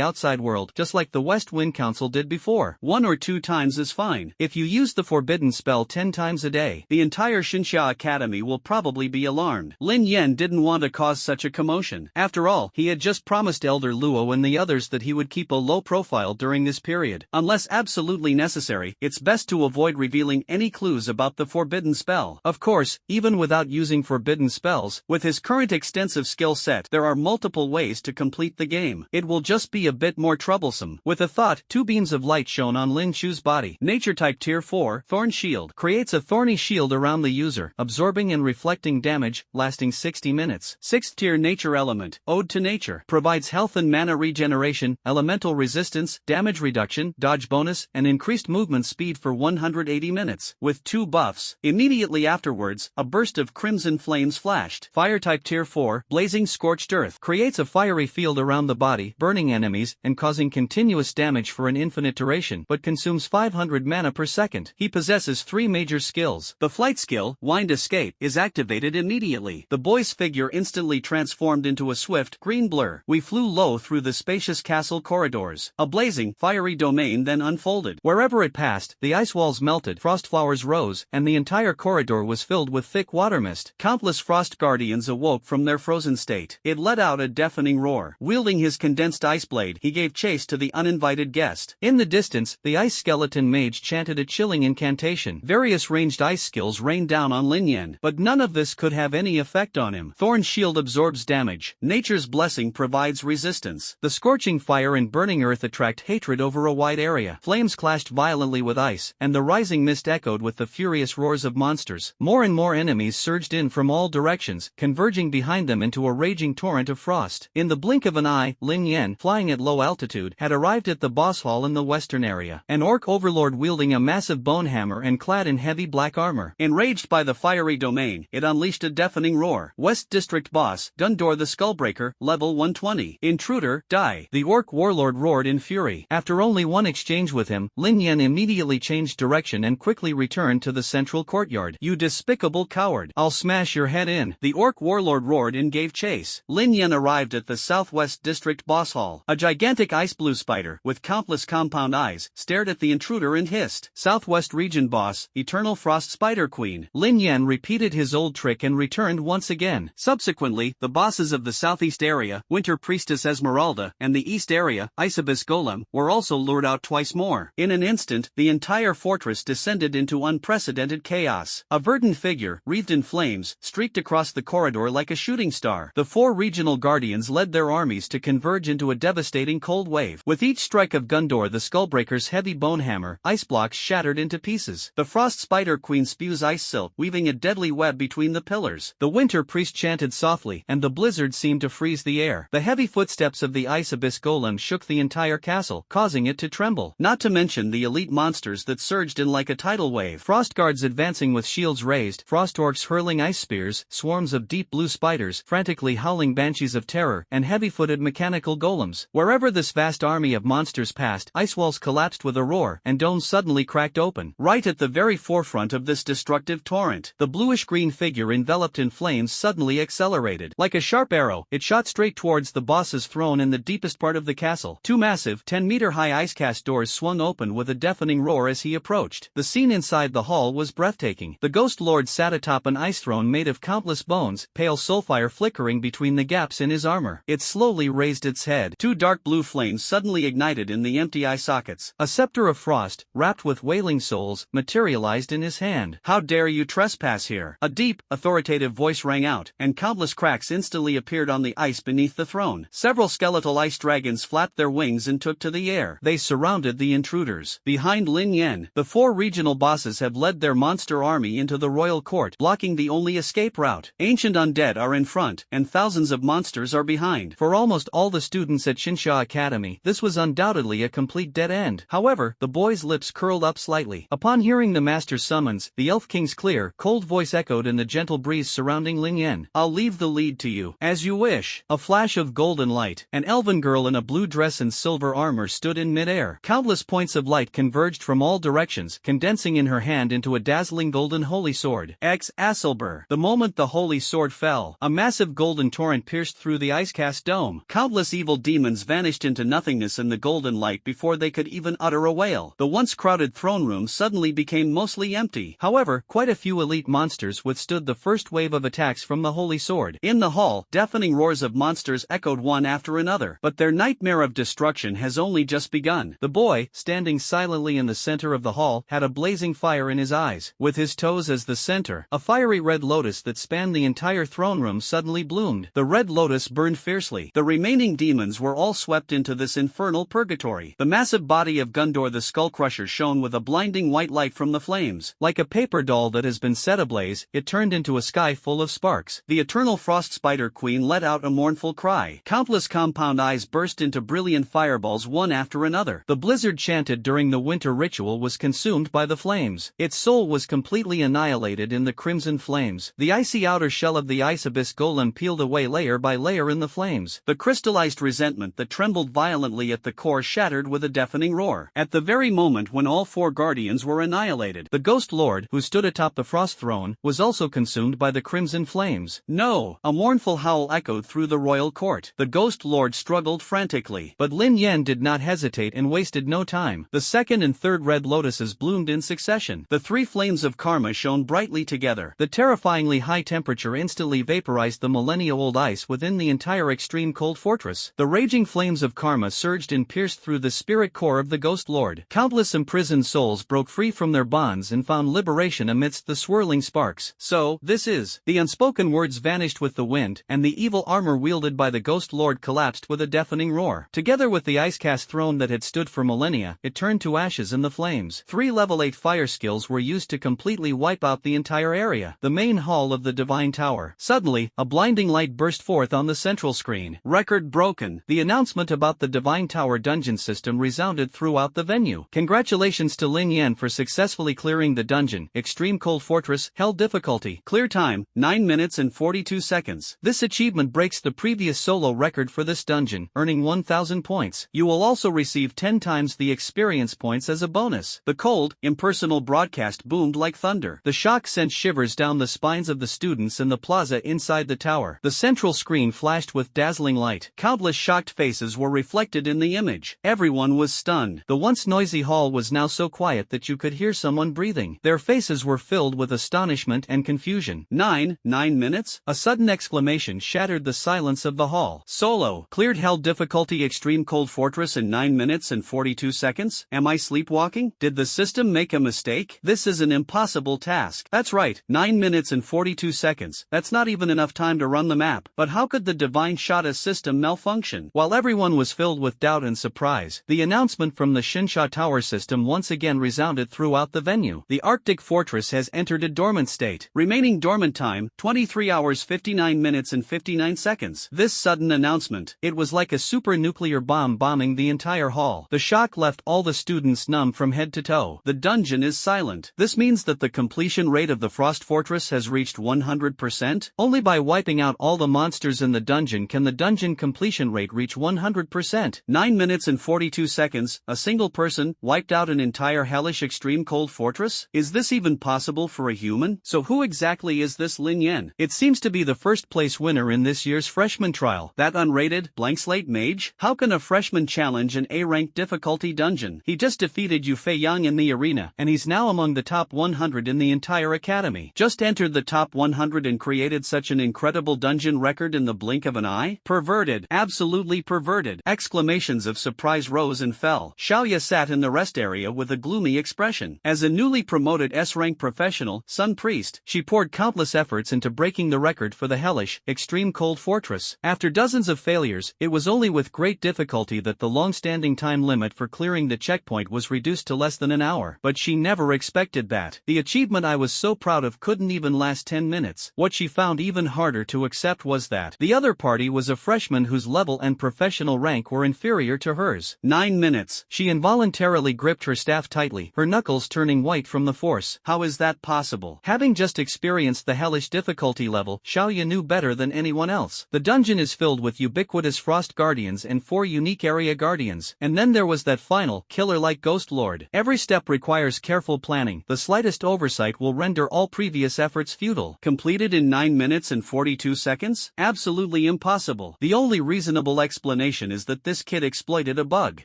outside world, just like the West Wind Council did before. 1 or 2 times is fine. If you use the forbidden spell 10 times a day, the entire Xinxia Academy will probably be alarmed. Lin Yen didn't want to cause such a commotion. After all, he had just promised Elder Luo and the others that he would keep a low profile during this period. Unless absolutely necessary, it's best to avoid revealing any clues about the forbidden spell. Of course, even without using forbidden spells, with his current extensive skill set, there are multiple ways to complete the game. It will just be a bit more troublesome. With a thought, 2 beams of light shone on Lin Chu's body. Nature type tier 4, Thorn Shield, creates a thorny shield around the user, absorbing and reflecting damage, lasting 60 minutes. 6th tier nature element, Ode to Nature, provides health and mana regeneration, elemental resistance, damage reduction, dodge bonus, and increased movement speed for 180 minutes. With 2 buffs, immediately afterwards, a burst of crimson flames flashed. Fire type tier 4, Blazing Scorched Earth, creates a fiery field around the body, burning enemies, and causing continuous damage for an infinite duration, but consumes 500 mana per second. He possesses 3 major skills. The flight skill, Wind Escape, is activated immediately. The boy's figure instantly transformed into a swift, green blur. We flew low through the spacious castle corridors. A blazing, fiery domain then unfolded. Wherever it passed, the ice walls melted, frost flowers rose, and the entire corridor was filled with thick water mist. Countless frost guardians awoke from their frozen state. It let out a deafening roar. Wielding his condensed ice blade, he gave chase to the uninvited guest. In the distance, the ice skeleton mage chanted a chilling incantation. Various ranged ice skills rained down on Lin Yen, but none of this could have any effect on him. Thorn Shield absorbs damage. Nature's blessing provides resistance. The scorching fire and burning earth attract hatred over a wide area. Flames clashed violently with ice, and the rising mist echoed with the furious roars of monsters. More and more enemies surged in from all directions, converging behind them into a raging torrent of frost. In the blink of an eye, Lin Yen, flying at low altitude, had arrived at the boss hall in the western area. An orc overlord wielding a massive bone hammer and clad in heavy black armor. Enraged by the fiery domain, it unleashed a deafening roar. West District Boss, Dundor the Skullbreaker, level 120. Intruder, die. The orc warlord roared in fury. After only one exchange with him, Lin Yen immediately changed direction and quickly returned to the central courtyard. You despicable coward. I'll smash your head in. The orc warlord roared and gave chase. Lin Yen arrived at the Southwest District Boss Hall. A gigantic ice blue spider, with countless compound eyes, stared at the intruder and hissed. Southwest Region Boss, Eternal Frost Spider Queen. Lin Yen repeated his old trick and returned once again. Subsequently, the bosses of the Southeast area, Winter Priestess Esmeralda, and the East area, Ice Abyss Golem, were also lured out twice more. In an instant, the entire fortress descended into unprecedented chaos. A verdant figure, wreathed in flames, streaked across the corridor like a shooting star. The 4 regional guardians led their armies to converge into a devastating cold wave. With each strike of Gundor the Skullbreaker's heavy bone hammer, ice blocks shattered into pieces. The Frost Spider Queen spews ice silk, weaving a deadly web between the pillars. The Winter Priest chanted softly, and the blizzard seemed to freeze the air. The heavy footsteps of the Ice Abyss Golem shook the entire castle, causing it to tremble. Not to mention the elite monsters monsters that surged in like a tidal wave. Frost guards advancing with shields raised, frost orcs hurling ice spears, swarms of deep blue spiders, frantically howling banshees of terror, and heavy-footed mechanical golems. Wherever this vast army of monsters passed, ice walls collapsed with a roar, and domes suddenly cracked open. Right at the very forefront of this destructive torrent, the bluish-green figure enveloped in flames suddenly accelerated. Like a sharp arrow, it shot straight towards the boss's throne in the deepest part of the castle. Two massive, 10-meter-high icecast doors swung open with a deafening roar as he approached. The scene inside the hall was breathtaking. The Ghost Lord sat atop an ice throne made of countless bones, pale sulfire flickering between the gaps in his armor. It slowly raised its head. Two dark blue flames suddenly ignited in the empty eye sockets. A scepter of frost, wrapped with wailing souls, materialized in his hand. "How dare you trespass here?" A deep, authoritative voice rang out, and countless cracks instantly appeared on the ice beneath the throne. Several skeletal ice dragons flapped their wings and took to the air. They surrounded the intruders. Behind Lin Yen, the four regional bosses have led their monster army into the royal court, blocking the only escape route. Ancient undead are in front, and thousands of monsters are behind. For almost all the students at Shinsha Academy, this was undoubtedly a complete dead end. However, the boy's lips curled up slightly. Upon hearing the master's summons, the Elf King's clear, cold voice echoed in the gentle breeze surrounding Lin Yen. "I'll leave the lead to you." "As you wish." A flash of golden light. An elven girl in a blue dress and silver armor stood in midair. Countless points of light converged from all directions, condensing in her hand into a dazzling golden holy sword. Asselber. The moment the holy sword fell, a massive golden torrent pierced through the icecast dome. Countless evil demons vanished into nothingness in the golden light before they could even utter a wail. The once crowded throne room suddenly became mostly empty. However, quite a few elite monsters withstood the first wave of attacks from the holy sword. In the hall, deafening roars of monsters echoed one after another. But their nightmare of destruction has only just begun. The boy, standing silently in the center of the hall, had a blazing fire in his eyes. With his toes as the center, a fiery red lotus that spanned the entire throne room suddenly bloomed. The red lotus burned fiercely. The remaining demons were all swept into this infernal purgatory. The massive body of Gundor the Skullcrusher shone with a blinding white light from the flames. Like a paper doll that has been set ablaze, it turned into a sky full of sparks. The eternal frost spider queen let out a mournful cry. Countless compound eyes burst into brilliant fireballs one after another. The blizzard chanted during the winter ritual was consumed by the flames. Its soul was completely annihilated in the crimson flames. The icy outer shell of the ice abyss golem peeled away layer by layer in the flames. The crystallized resentment that trembled violently at the core shattered with a deafening roar. At the very moment when all four guardians were annihilated, the Ghost Lord, who stood atop the frost throne, was also consumed by the crimson flames. "No!" A mournful howl echoed through the royal court. The Ghost Lord struggled frantically. But Lin Yen did not hesitate and wasted no time. The second and third red lotuses bloomed in succession. The three flames of karma shone brightly together. The terrifyingly high temperature instantly vaporized the millennia-old ice within the entire extreme cold fortress. The raging flames of karma surged and pierced through the spirit core of the Ghost Lord. Countless imprisoned souls broke free from their bonds and found liberation amidst the swirling sparks. "So, this is..." The unspoken words vanished with the wind, and the evil armor wielded by the Ghost Lord collapsed with a deafening roar. Together with the icecast throne that had stood for millennia, it turned to ashes in the flames. 3 level 8 fire skills were used to completely wipe out the entire area. The main hall of the Divine Tower. Suddenly, a blinding light burst forth on the central screen. Record broken. The announcement about the Divine Tower dungeon system resounded throughout the venue. Congratulations to Lin Yen for successfully clearing the dungeon. Extreme Cold Fortress, Hell difficulty. Clear time, 9 minutes and 42 seconds. This achievement breaks the previous solo record for this dungeon, earning 1000 points. You will also receive 10 times the experience points as a bonus. The cold, impersonal broadcast boomed like thunder. The shock sent shivers down the spines of the students in the plaza inside the tower. The central screen flashed with dazzling light. Countless shocked faces were reflected in the image. Everyone was stunned. The once noisy hall was now so quiet that you could hear someone breathing. Their faces were filled with astonishment and confusion. 9 minutes? A sudden exclamation shattered the silence of the hall. Solo. Cleared Hell difficulty Extreme Cold Fortress in 9 minutes and 42 seconds? Am I sleepwalking? Did the system make a mistake? This is an impossible task. That's right, 9 minutes and 42 seconds. That's not even enough time to run the map. But how could the Divine Shada system malfunction? While everyone was filled with doubt and surprise, the announcement from the Shinsha Tower system once again resounded throughout the venue. The Arctic Fortress has entered a dormant state. Remaining dormant time, 23 hours 59 minutes and 59 seconds. This sudden announcement, it was like a super nuclear bomb bombing the entire hall. The shock left all the students numb from head to toe. The dungeon is silent. This means that the completion rate of the Frost Fortress has reached 100%? Only by wiping out all the monsters in the dungeon can the dungeon completion rate reach 100%. 9 minutes and 42 seconds, a single person wiped out an entire hellish extreme cold fortress? Is this even possible for a human? So who exactly is this Lin Yen? It seems to be the first place winner in this year's freshman trial. That unrated, blank slate mage? How can a freshman challenge an A-ranked difficulty dungeon? He just defeated Yu Fei Yang in the arena, and he's now among the top 100 in the entire academy. Just entered the top 100 and created such an incredible dungeon record in the blink of an eye? Perverted. Absolutely perverted. Exclamations of surprise rose and fell. Xiaoya sat in the rest area with a gloomy expression. As a newly promoted S-rank professional, Sun Priest, she poured countless efforts into breaking the record for the hellish, extreme cold fortress. After dozens of failures, it was only with great difficulty that the long-standing time limit for clearing the checkpoint was reduced to less than an hour. But she never expected that. The achievement I was so proud of couldn't even last 10 minutes. What she found even harder to accept was that the other party was a freshman whose level and professional rank were inferior to hers. 9 minutes. She involuntarily gripped her staff tightly, her knuckles turning white from the force. How is that possible? Having just experienced the hellish difficulty level, Xiaoya knew better than anyone else. The dungeon is filled with ubiquitous frost guardians and 4 unique area guardians. And then there was that final, killer-like ghost lord. Every step requires careful planning. The slightest oversight will render all previous efforts futile. Completed in 9 minutes and 42 seconds? Absolutely impossible. The only reasonable explanation is that this kid exploited a bug.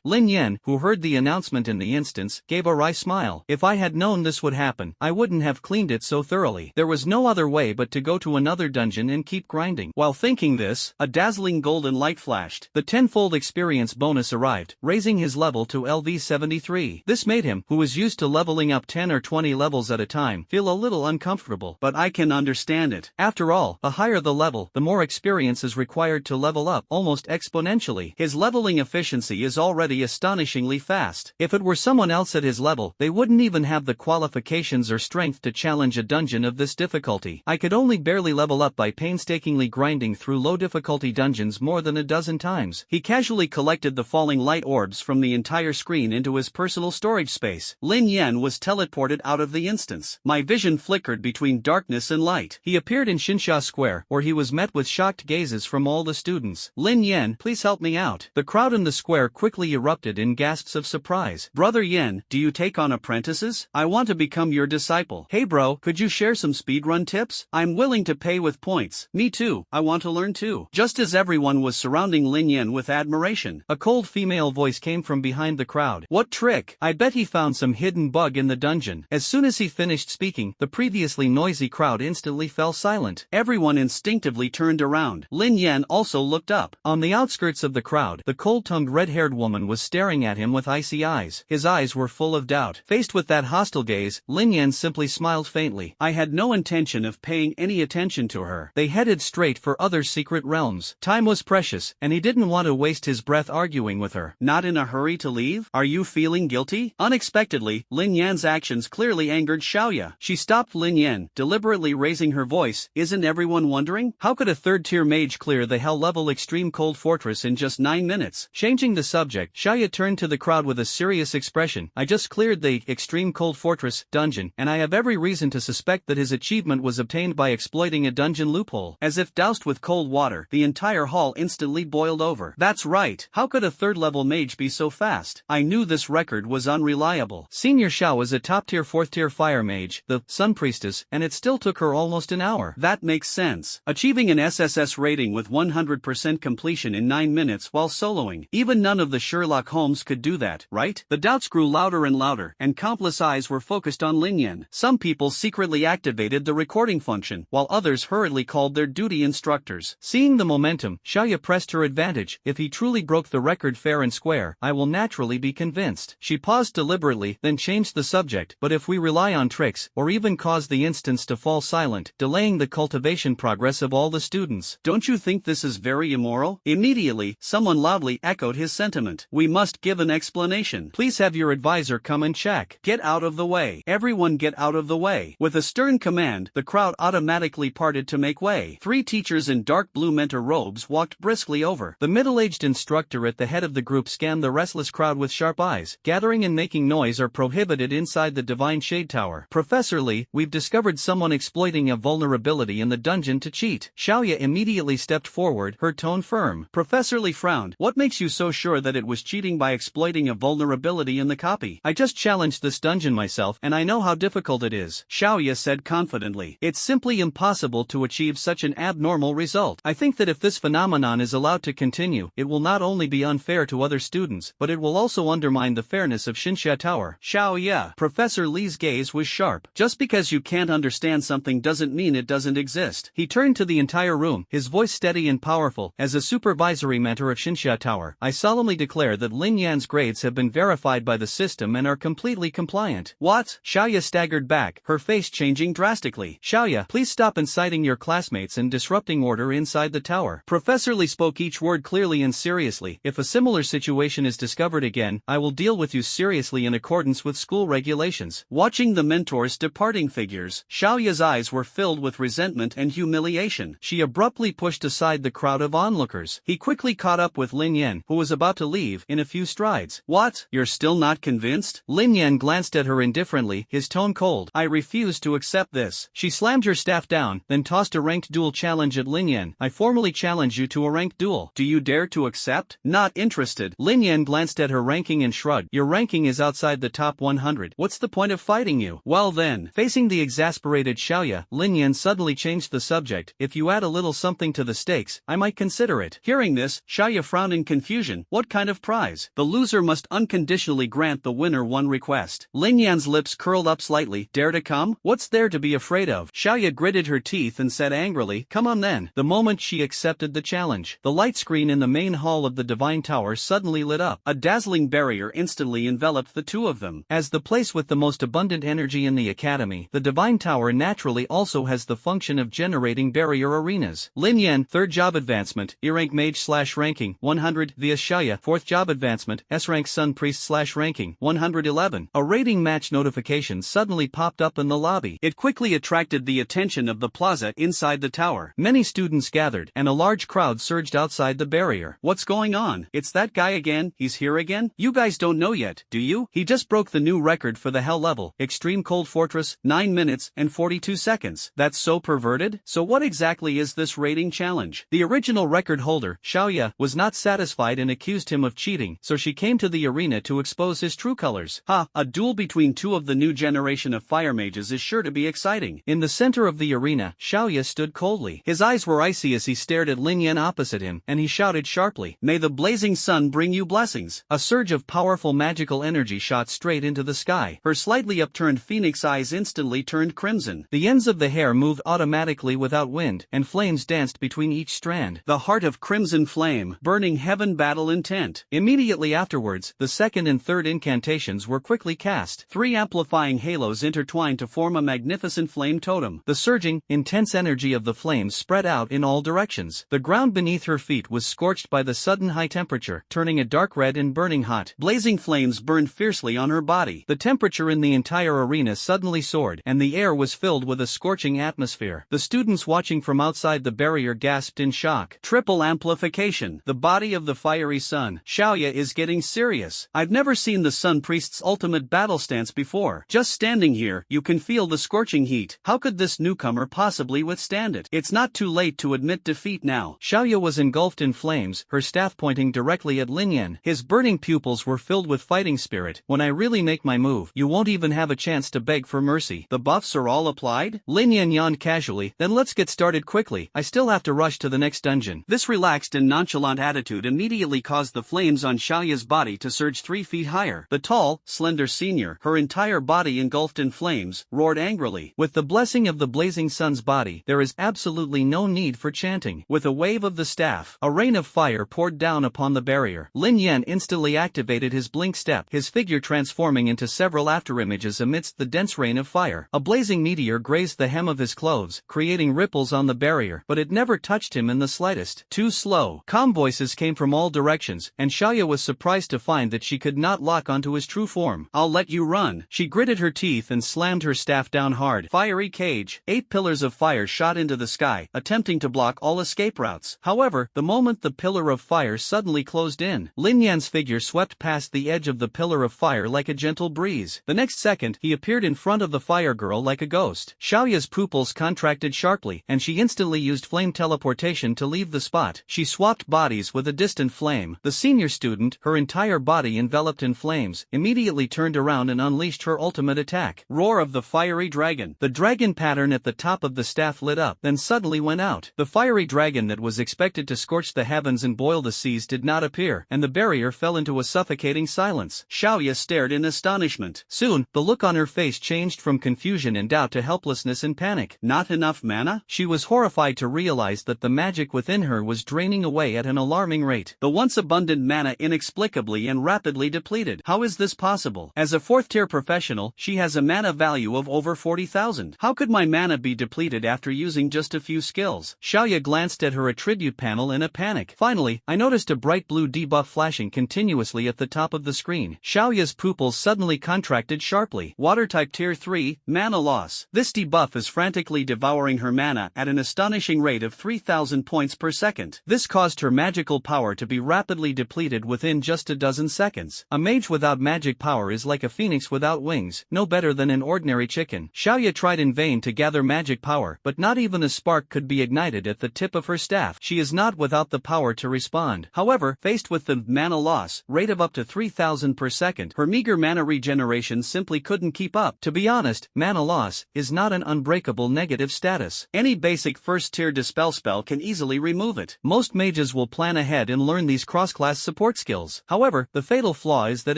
Lin Yen, who heard the announcement in the instance, gave a wry smile. If I had known this would happen, I wouldn't have cleaned it so thoroughly. There was no other way but to go to another dungeon and keep grinding. While thinking this, a dazzling golden light flashed. The 10-fold experience bonus arrived, raising his level to LV73. This made him, who was used to leveling up 10 or 20 levels at a time, feel a little uncomfortable. But I can understand it. After all, the higher the level, the more experience is required to level up, almost exponentially. His leveling efficiency is already astonishingly fast. If it were someone else at his level, they wouldn't even have the qualifications or strength to challenge a dungeon of this difficulty. I could only barely level up by painstakingly grinding through low difficulty dungeons more than a dozen times. He casually collected the falling light orbs from the entire screen into his personal storage space. Lin Yen was teleported out of the instance. My vision flickered between darkness and light. He appeared in Shinsha Square, where he was met with shocked gazes from all the students. Lin Yen, please help me out. The crowd in the square quickly erupted in gasps of surprise. Brother Yen, do you take on apprentices? I want to become your disciple. Hey bro, could you share some speedrun tips? I'm willing to pay with points. Me too, I want to learn too. Just as everyone was surrounding Lin Yen with admiration, a cold female voice came from behind the crowd. What trick? I bet he found some hidden bug in the dungeon. As soon as he finished speaking, the previously noisy crowd instantly fell silent. Everyone instinctively turned around. Lin Yen also looked up. On the outskirts of the crowd, the cold-tongued red-haired woman was staring at him with icy eyes. His eyes were full of doubt. Faced with that hostile gaze, Lin Yen simply smiled faintly. I had no intention of paying any attention to her. They headed straight for other secret realms. Time was precious, and he didn't want to waste his breath arguing with her. Not in a hurry to leave? Are you feeling guilty? Unexpectedly, Lin Yan's actions clearly angered Xiaoya. She stopped Lin Yen, deliberately raising her voice. Isn't everyone wondering? How could a third-tier mage clear the hell-level extreme cold fortress in just 9 minutes? Changing the subject, Xiaoya turned to the crowd with a serious expression. I just cleared the extreme cold fortress dungeon, and I have every reason to suspect that his achievement was obtained by exploiting a dungeon loophole. As if doused with cold water, the entire hall instantly boiled over. That's right. How could a third-level mage be so fast? I knew this record was unreliable. Senior Xiao is a top-tier 4th-tier fire mage, the Sun Priestess, and it still took her almost an hour. That makes sense. Achieving an SSS rating with 100% completion in 9 minutes while soloing. Even none of the Sherlock Holmes could do that, right? The doubts grew louder and louder, and countless eyes were focused on Lin Yen. Some people secretly activated the recording function, while others hurriedly called their duty instructors. Seeing the momentum, Xiaoya pressed her advantage. If he truly broke the record fair and square, I will naturally be convinced. She paused deliberately, then changed the subject. But if we rely on tricks, or even cause the instance to fall silent, delaying the cultivation progress of all the students, don't you think this is very immoral? Immediately, someone loudly echoed his sentiment. We must give an explanation. Please have your advisor come and check. Get out of the way. Everyone get out of the way. With a stern command, the crowd automatically parted to make way. 3 teachers in dark blue mentor robes walked briskly over. The middle-aged instructor at the head of the group scanned the restless crowd with sharp eyes, gathering Cheering and making noise are prohibited inside the Divine Shade Tower. Professor Li, we've discovered someone exploiting a vulnerability in the dungeon to cheat. Xiaoya immediately stepped forward, her tone firm. Professor Li frowned. What makes you so sure that it was cheating by exploiting a vulnerability in the copy? I just challenged this dungeon myself and I know how difficult it is, Xiaoya said confidently. It's simply impossible to achieve such an abnormal result. I think that if this phenomenon is allowed to continue, it will not only be unfair to other students, but it will also undermine the fairness of Xinxia Tower. Xiaoya. Professor Li's gaze was sharp. Just because you can't understand something doesn't mean it doesn't exist. He turned to the entire room, his voice steady and powerful. As a supervisory mentor of Xinxia Tower, I solemnly declare that Lin Yan's grades have been verified by the system and are completely compliant. What? Xiaoya staggered back, her face changing drastically. Xiaoya, please stop inciting your classmates and disrupting order inside the tower. Professor Li spoke each word clearly and seriously. If a similar situation is discovered again, I will deal with you seriously in accordance with school regulations. Watching the mentor's departing figures, Xiaoya's eyes were filled with resentment and humiliation. She abruptly pushed aside the crowd of onlookers. He quickly caught up with Lin Yen, who was about to leave, in a few strides. What? You're still not convinced? Lin Yen glanced at her indifferently, his tone cold. I refuse to accept this. She slammed her staff down, then tossed a ranked duel challenge at Lin Yen. I formally challenge you to a ranked duel. Do you dare to accept? Not interested. Lin Yen glanced at her ranking and shrugged. Your ranking is outside the top 100. What's the point of fighting you? Well then. Facing the exasperated Xiaoya, Lin Yen suddenly changed the subject. If you add a little something to the stakes, I might consider it. Hearing this, Xiaoya frowned in confusion. What kind of prize? The loser must unconditionally grant the winner one request. Lin Yan's lips curled up slightly. Dare to come? What's there to be afraid of? Xiaoya gritted her teeth and said angrily, come on then. The moment she accepted the challenge, the light screen in the main hall of the Divine Tower suddenly lit up. A dazzling barrier instantly enveloped the two of them. As the place with the most abundant energy in the academy, the Divine Tower naturally also has the function of generating barrier arenas. Lin Yen, 3rd job advancement, E-rank Mage / ranking, 100, via Xiaoya, 4th job advancement, S-rank Sun Priest / ranking, 111. A rating match notification suddenly popped up in the lobby. It quickly attracted the attention of the plaza inside the tower. Many students gathered, and a large crowd surged outside the barrier. What's going on? It's that guy again? He's here again? You guys don't know yet, do you? He just broke the new record for the Hell level, Extreme Cold Fortress, 9 minutes and 42 seconds. That's so perverted? So what exactly is this rating challenge? The original record holder, Xiaoya, was not satisfied and accused him of cheating, so she came to the arena to expose his true colors. Ha, a duel between two of the new generation of fire mages is sure to be exciting. In the center of the arena, Xiaoya stood coldly. His eyes were icy as he stared at Lin Yen opposite him, and he shouted sharply, "May the blazing sun bring you blessings." A surge of powerful magical energy shot straight into the sky. Her slightly upturned phoenix eyes instantly turned crimson. The ends of the hair moved automatically without wind, and flames danced between each strand. The heart of crimson flame, burning heaven battle intent. Immediately afterwards, the 2nd and 3rd incantations were quickly cast. 3 amplifying halos intertwined to form a magnificent flame totem. The surging, intense energy of the flames spread out in all directions. The ground beneath her feet was scorched by the sudden high temperature, turning a dark red and burning hot. Blazing flames burned fiercely on her body. The temperature in the entire arena suddenly soared, and the air was filled with a scorching atmosphere. The students watching from outside the barrier gasped in shock. Triple amplification. The body of the fiery sun. Xiaoya is getting serious. I've never seen the Sun Priest's ultimate battle stance before. Just standing here, you can feel the scorching heat. How could this newcomer possibly withstand it? It's not too late to admit defeat now. Xiaoya was engulfed in flames, her staff pointing directly at Lin Yen. His burning pupils were filled with fighting spirit. When I really make my move, you won't even have a chance to beg for mercy. The buffs are all applied? Lin Yen yawned casually. Then let's get started quickly. I still have to rush to the next dungeon. This relaxed and nonchalant attitude immediately caused the flames on Xiaoya's body to surge 3 feet higher. The tall, slender senior, her entire body engulfed in flames, roared angrily. With the blessing of the blazing sun's body, there is absolutely no need for chanting. With a wave of the staff, a rain of fire poured down upon the barrier. Lin Yen instantly activated his blink step, his figure transforming into several afterimages amidst the dense rain of fire. A blazing meteor grazed the hem of his clothes, creating ripples on the barrier, but it never touched him in the slightest. Too slow. Calm voices came from all directions, and Xiaoya was surprised to find that she could not lock onto his true form. I'll let you run. She gritted her teeth and slammed her staff down hard. Fiery cage. 8 pillars of fire shot into the sky, attempting to block all escape routes. However, the moment the pillar of fire suddenly closed in, Lin Yan's figure swept past the edge of the the pillar of fire like a gentle breeze. The next second, he appeared in front of the fire girl like a ghost. Xiaoya's pupils contracted sharply, and she instantly used flame teleportation to leave the spot. She swapped bodies with a distant flame. The senior student, her entire body enveloped in flames, immediately turned around and unleashed her ultimate attack. Roar of the fiery dragon. The dragon pattern at the top of the staff lit up, then suddenly went out. The fiery dragon that was expected to scorch the heavens and boil the seas did not appear, and the barrier fell into a suffocating silence. Xiaoya stared in astonishment. Soon, the look on her face changed from confusion and doubt to helplessness and panic. Not enough mana? She was horrified to realize that the magic within her was draining away at an alarming rate. The once abundant mana inexplicably and rapidly depleted. How is this possible? As a 4th-tier professional, she has a mana value of over 40,000. How could my mana be depleted after using just a few skills? Xiaoya glanced at her attribute panel in a panic. Finally, I noticed a bright blue debuff flashing continuously at the top of the screen. Xiaoya's pupils suddenly contracted sharply. Water type tier 3, mana loss. This debuff is frantically devouring her mana at an astonishing rate of 3,000 points per second. This caused her magical power to be rapidly depleted within just a dozen seconds. A mage without magic power is like a phoenix without wings, no better than an ordinary chicken. Xiaoya tried in vain to gather magic power, but not even a spark could be ignited at the tip of her staff. She is not without the power to respond. However, faced with the mana loss rate of up to 3,000 per second, her meager mana regeneration simply couldn't keep up. To be honest, mana loss is not an unbreakable negative status. Any basic 1st-tier dispel spell can easily remove it. Most mages will plan ahead and learn these cross-class support skills. However, the fatal flaw is that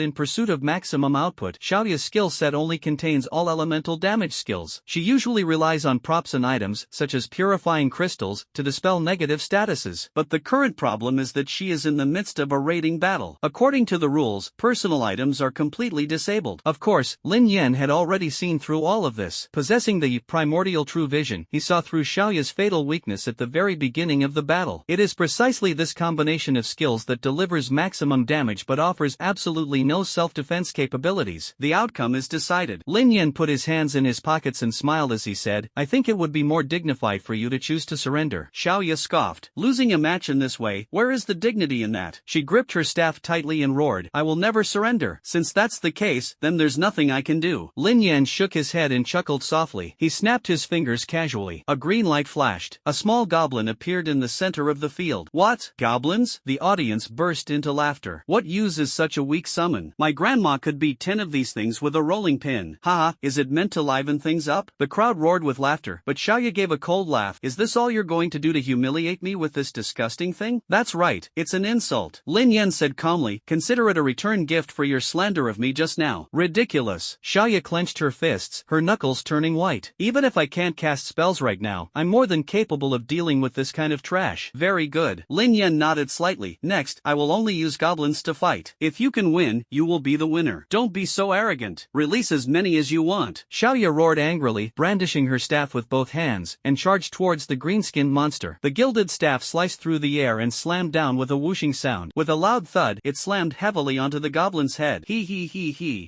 in pursuit of maximum output, Xiaoya's skill set only contains all elemental damage skills. She usually relies on props and items, such as purifying crystals, to dispel negative statuses. But the current problem is that she is in the midst of a raiding battle. According to the rules, personal items are completely disabled. Of course, Lin Yen had already seen through all of this. Possessing the primordial true vision, he saw through Xiaoya's fatal weakness at the very beginning of the battle. It is precisely this combination of skills that delivers maximum damage but offers absolutely no self-defense capabilities. The outcome is decided. Lin Yen put his hands in his pockets and smiled as he said, I think it would be more dignified for you to choose to surrender. Xiaoya scoffed. Losing a match in this way, where is the dignity in that? She gripped her staff tightly and roared, I will never surrender. Since that's the case, then there's nothing I can do. Lin Yen shook his head and chuckled softly. He snapped his fingers casually. A green light flashed. A small goblin appeared in the center of the field. What? Goblins? The audience burst into laughter. What use is such a weak summon? My grandma could beat 10 of these things with a rolling pin. Haha, is it meant to liven things up? The crowd roared with laughter, but Xiaoya gave a cold laugh. Is this all you're going to do to humiliate me with this disgusting thing? That's right, it's an insult. Lin Yen said calmly, consider it a return gift for your slander of me just now. Ridiculous. Xiaoya clenched her fists, her knuckles turning white. Even if I can't cast spells right now, I'm more than capable of dealing with this kind of trash. Very good. Lin Yen nodded slightly. Next, I will only use goblins to fight. If you can win, you will be the winner. Don't be so arrogant. Release as many as you want. Xiaoya roared angrily, brandishing her staff with both hands, and charged towards the green-skinned monster. The gilded staff sliced through the air and slammed down with a whooshing sound. With a loud thud, it slammed heavily onto the goblin's head. He.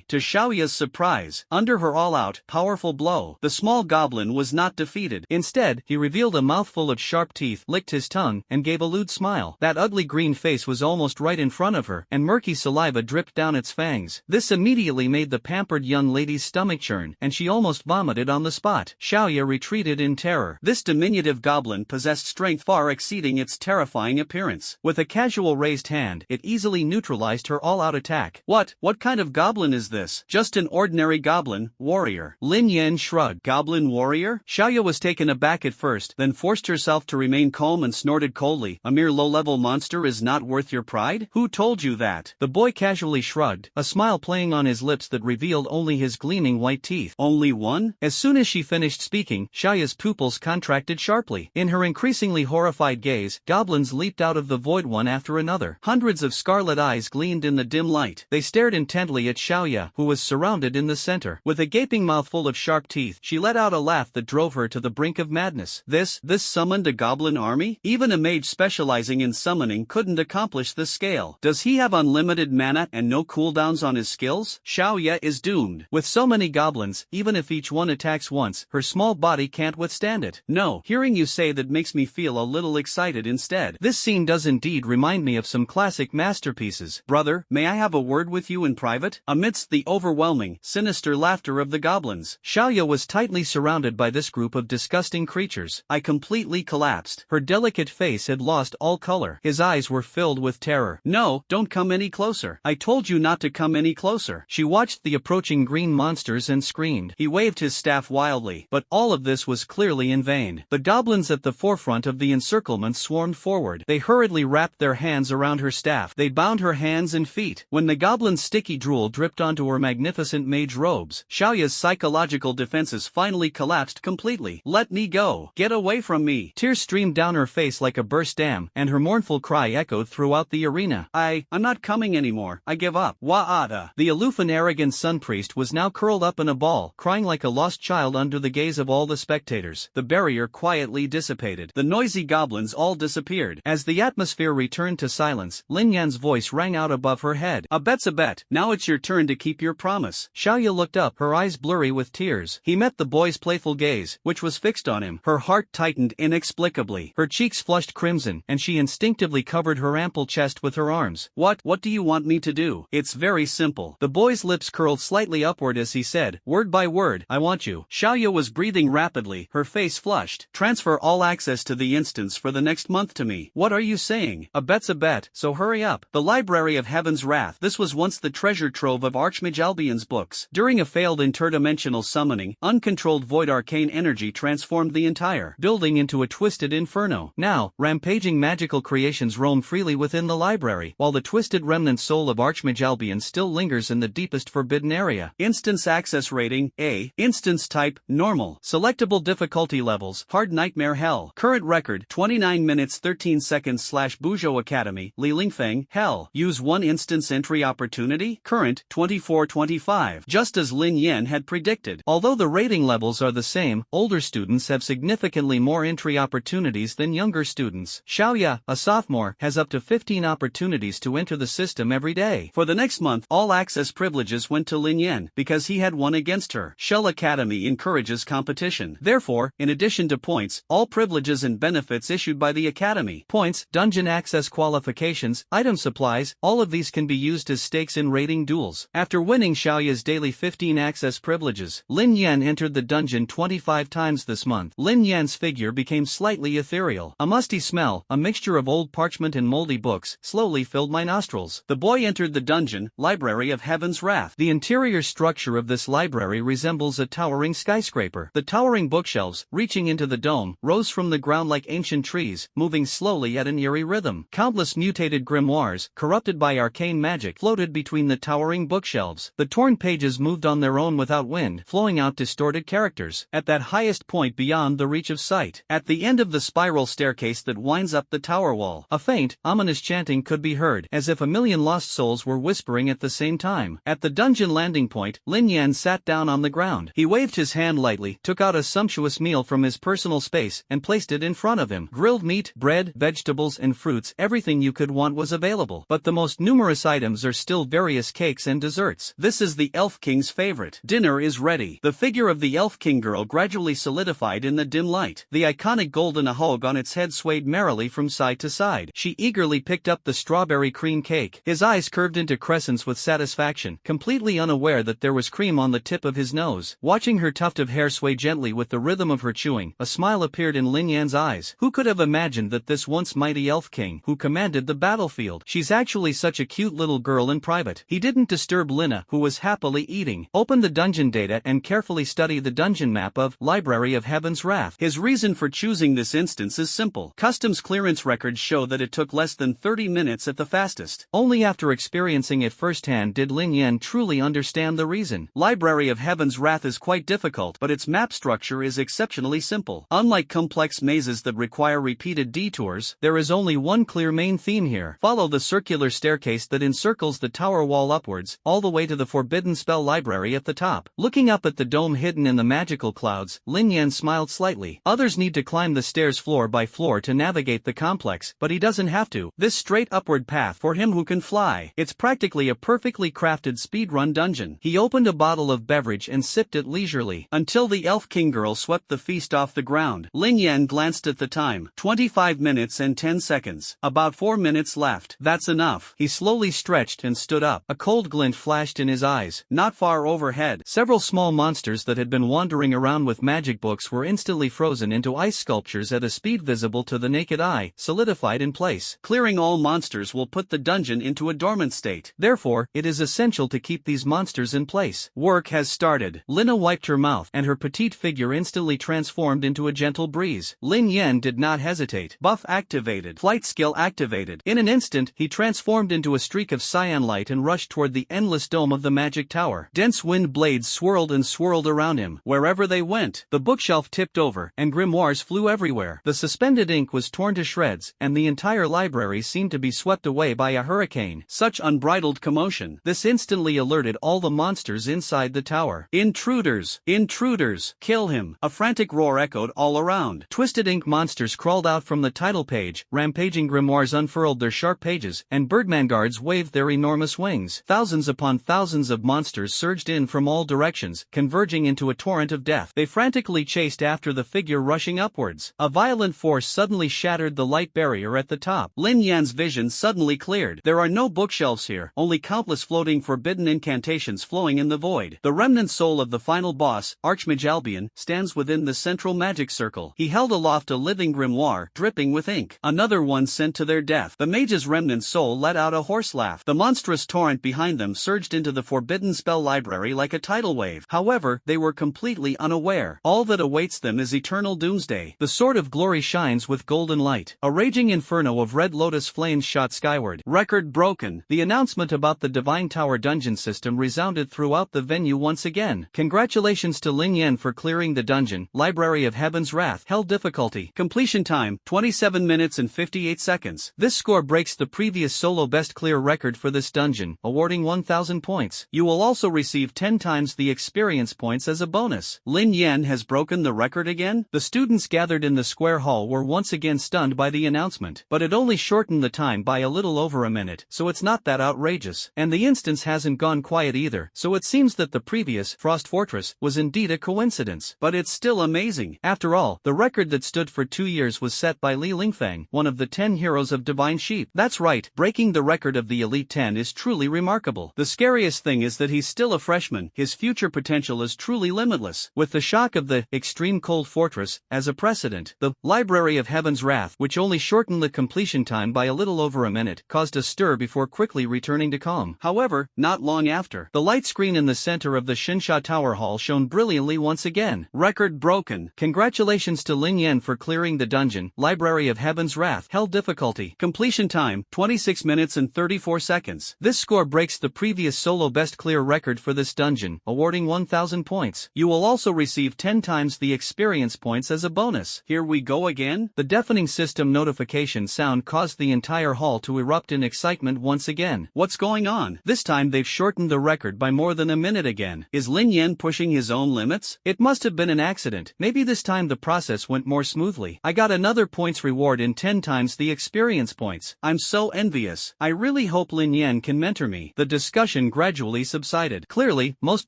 To Xiaoya's surprise, under her all-out, powerful blow, the small goblin was not defeated. Instead, he revealed a mouthful of sharp teeth, licked his tongue, and gave a lewd smile. That ugly green face was almost right in front of her, and murky saliva dripped down its fangs. This immediately made the pampered young lady's stomach churn, and she almost vomited on the spot. Xiaoya retreated in terror. This diminutive goblin possessed strength far exceeding its terrifying appearance. With a casual raised hand, it easily neutralized her all-out attack. What kind of goblin is this? Just an ordinary goblin, warrior. Lin Yen shrugged. Goblin warrior? Xiaoya was taken aback at first, then forced herself to remain calm and snorted coldly. A mere low-level monster is not worth your pride? Who told you that? The boy casually shrugged, a smile playing on his lips that revealed only his gleaming white teeth. Only one? As soon as she finished speaking, Xiaoya's pupils contracted sharply. In her increasingly horrified gaze, goblins leaped out of the void one after another. Hundreds of scarlet eyes gleamed in the dim light. They stared intently at Xiaoya, who was surrounded in the center. With a gaping mouth full of sharp teeth, she let out a laugh that drove her to the brink of madness. This summoned a goblin army? Even a mage specializing in summoning couldn't accomplish this scale. Does he have unlimited mana and no cooldowns on his skills? Xiaoya is doomed. With so many goblins, even if each one attacks once, her small body can't withstand it. No, hearing you say that makes me feel a little excited instead. This scene does indeed remind me of some classic masterpieces. Brother, may I have a word with you in private?" Amidst the overwhelming, sinister laughter of the goblins, Xiaoya was tightly surrounded by this group of disgusting creatures. I completely collapsed. Her delicate face had lost all color. His eyes were filled with terror. "No, don't come any closer. I told you not to come any closer." She watched the approaching green monsters and screamed. He waved his staff wildly, but all of this was clearly in vain. The goblins at the forefront of the encirclement swarmed forward. They hurriedly wrapped their hands around her staff. They bound her hands and feet. When the goblin's sticky drool dripped onto her magnificent mage robes, Xiaoya's psychological defenses finally collapsed completely. "Let me go. Get away from me." Tears streamed down her face like a burst dam, and her mournful cry echoed throughout the arena. I'm not coming anymore. I give up. Wa'ada." The aloof and arrogant sun priest was now curled up in a ball, crying like a lost child under the gaze of all the spectators. The barrier quietly dissipated. The noisy goblins all disappeared. As the atmosphere returned to silence, Lin Yan's voice rang out above her head. "A bet's a bet. Now it's your turn to keep your promise." Xiaoya looked up, her eyes blurry with tears. He met the boy's playful gaze, which was fixed on him. Her heart tightened inexplicably. Her cheeks flushed crimson, and she instinctively covered her ample chest with her arms. What do you want me to do?" "It's very simple." The boy's lips curled slightly upward as he said, word by word, "I want you." Xiaoya was breathing rapidly, her face flushed. "Transfer all access to the instance for the next month to me." "What are you saying?" "A bet's a bet, so hurry up." The Library of Heaven's Wrath. This was once the treasure trove of Archmage Albion's books. During a failed interdimensional summoning, uncontrolled void arcane energy transformed the entire building into a twisted inferno. Now, rampaging magical creations roam freely within the library, while the twisted remnant soul of Archmage Albion still lingers in the deepest forbidden area. Instance access rating, A. Instance type, normal. Selectable difficulty levels, hard nightmare hell. Current record, 29 minutes 13 seconds / Buzhou Academy, Li Lingfeng, hell. Use 1 instance entry opportunity, current, 24-25. Just as Lin Yen had predicted. Although the rating levels are the same, older students have significantly more entry opportunities than younger students. Xiaoya, a sophomore, has up to 15 opportunities to enter the system every day. For the next month, all access privileges went to Lin Yen, because he had won against her. Shell Academy encourages competition. Therefore, in addition to points, all privileges and benefits issued by the Academy, points, dungeon access qualifications, item supplies, all of these can be used as stakes in rating duels. After winning Xiaoya's daily 15 access privileges, Lin Yen entered the dungeon 25 times this month. Lin Yen's figure became slightly ethereal. A musty smell, a mixture of old parchment and moldy books, slowly filled my nostrils. The boy entered the dungeon, Library of Heaven's Wrath. The interior structure of this library resembles a towering skyscraper. The towering bookshelves, reaching into the dome, rose from the ground like ancient trees, moving slowly at an eerie rhythm. Countless mutated grimoires, corrupted by arcane magic, floated between the towering bookshelves. The torn pages moved on their own without wind, flowing out distorted characters. At that highest point beyond the reach of sight, at the end of the spiral staircase that winds up the tower wall, a faint, ominous chanting could be heard, as if a million lost souls were whispering at the same time. At the dungeon landing point, Lin Yen sat down on the ground. He waved his hand lightly, took out a sumptuous meal from his personal space, and placed it in front of him. Grilled meat, bread, vegetables, and fruits, everything you could want was available. But the most numerous items are still various cakes and desserts. This is the Elf King's favorite. Dinner is ready. The figure of the Elf King girl gradually solidified in the dim light. The iconic golden ahog on its head swayed merrily from side to side. She eagerly picked up the strawberry cream cake. His eyes curved into crescents with satisfaction, completely unaware that there was cream on the tip of his nose. Watching her tuft of hair sway gently with the rhythm of her chewing, a smile appeared in Lin Yan's eyes. Who could have imagined that this once mighty Elf King, who commanded the battlefield, she's actually such a cute little girl in private. He didn't disturb Lina, who was happily eating. Open the dungeon data and carefully study the dungeon map of Library of Heaven's Wrath. His reason for choosing this instance is simple. Customs clearance records show that it took less than 30 minutes at the fastest. Only after experiencing it firsthand did Lin Yen truly understand the reason. Library of Heaven's Wrath is quite difficult, but its map structure is exceptionally simple. Unlike complex mazes that require repeated detours, there is only one clear main theme here. Follow the circular staircase that encircles the tower wall upwards, all the way to the forbidden spell library at the top. Looking up at the dome hidden in the magical clouds, Lin Yen smiled slightly. Others need to climb the stairs floor by floor to navigate the complex, but he doesn't have to. This straight upward path for him who can fly. It's practically a perfectly crafted speedrun dungeon. He opened a bottle of beverage and sipped it leisurely, until the Elf King girl swept the feast off the ground. Lin Yen glanced at the time. 25 minutes and 10 seconds. About 4 minutes left. That's enough. He slowly stretched stretched and stood up. A cold glint flashed in his eyes. Not far overhead, several small monsters that had been wandering around with magic books were instantly frozen into ice sculptures at a speed visible to the naked eye, solidified in place. Clearing all monsters will put the dungeon into a dormant state. Therefore, it is essential to keep these monsters in place. Work has started. Lina wiped her mouth, and her petite figure instantly transformed into a gentle breeze. Lin Yen did not hesitate. Buff activated. Flight skill activated. In an instant, he transformed into a streak of cyan light and rushed toward the endless dome of the magic tower. Dense wind blades swirled and swirled around him. Wherever they went, the bookshelf tipped over, and grimoires flew everywhere. The suspended ink was torn to shreds, and the entire library seemed to be swept away by a hurricane. Such unbridled commotion. This instantly alerted all the monsters inside the tower. Intruders! Intruders! Kill him! A frantic roar echoed all around. Twisted ink monsters crawled out from the title page, rampaging grimoires unfurled their sharp pages, and birdman guards waved their enormous wings. Thousands upon thousands of monsters surged in from all directions, converging into a torrent of death. They frantically chased after the figure rushing upwards. A violent force suddenly shattered the light barrier at the top. Lin Yan's vision suddenly cleared. There are no bookshelves here, only countless floating forbidden incantations flowing in the void. The remnant soul of the final boss, Archmage Albion, stands within the central magic circle. He held aloft a living grimoire, dripping with ink. Another one sent to their death. The mage's remnant soul let out a hoarse laugh. The monstrous torrent behind them surged into the forbidden spell library like a tidal wave. However, they were completely unaware. All that awaits them is eternal doomsday. The sword of glory shines with golden light. A raging inferno of red lotus flames shot skyward. Record broken. The announcement about the Divine Tower dungeon system resounded throughout the venue once again. Congratulations to Lin Yen for clearing the dungeon. Library of Heaven's Wrath. Hell difficulty. Completion time, 27 minutes and 58 seconds. This score breaks the previous solo best clear record for this dungeon, awarding 1,000 points. You will also receive 10 times the experience points as a bonus. Lin Yen has broken the record again? The students gathered in the square hall were once again stunned by the announcement, but it only shortened the time by a little over a minute, so it's not that outrageous. And the instance hasn't gone quiet either, so it seems that the previous Frost Fortress was indeed a coincidence. But it's still amazing. After all, the record that stood for 2 years was set by Li Lingfeng, one of the 10 heroes of Divine Sheep. That's right, breaking the record of the Elite 10 is truly remarkable. The scariest thing is that he's still a freshman. His future potential is truly limitless. With the shock of the Extreme Cold Fortress as a precedent, the Library of Heaven's Wrath, which only shortened the completion time by a little over a minute, caused a stir before quickly returning to calm. However, not long after, the light screen in the center of the Shinsha Tower Hall shone brilliantly once again. Record broken. Congratulations to Lin Yen for clearing the dungeon. Library of Heaven's Wrath. Hell difficulty. Completion time, 26 minutes and 34 seconds. This score breaks the previous solo best clear record for this dungeon, awarding 1,000 points. You will also receive 10 times the experience points as a bonus. Here we go again? The deafening system notification sound caused the entire hall to erupt in excitement once again. What's going on? This time they've shortened the record by more than a minute again. Is Lin Yen pushing his own limits? It must have been an accident. Maybe this time the process went more smoothly. I got another points reward in 10 times the experience points. I'm so envious. I really hope Lin Yen can mentor me. The discussion gradually subsided. Clearly, most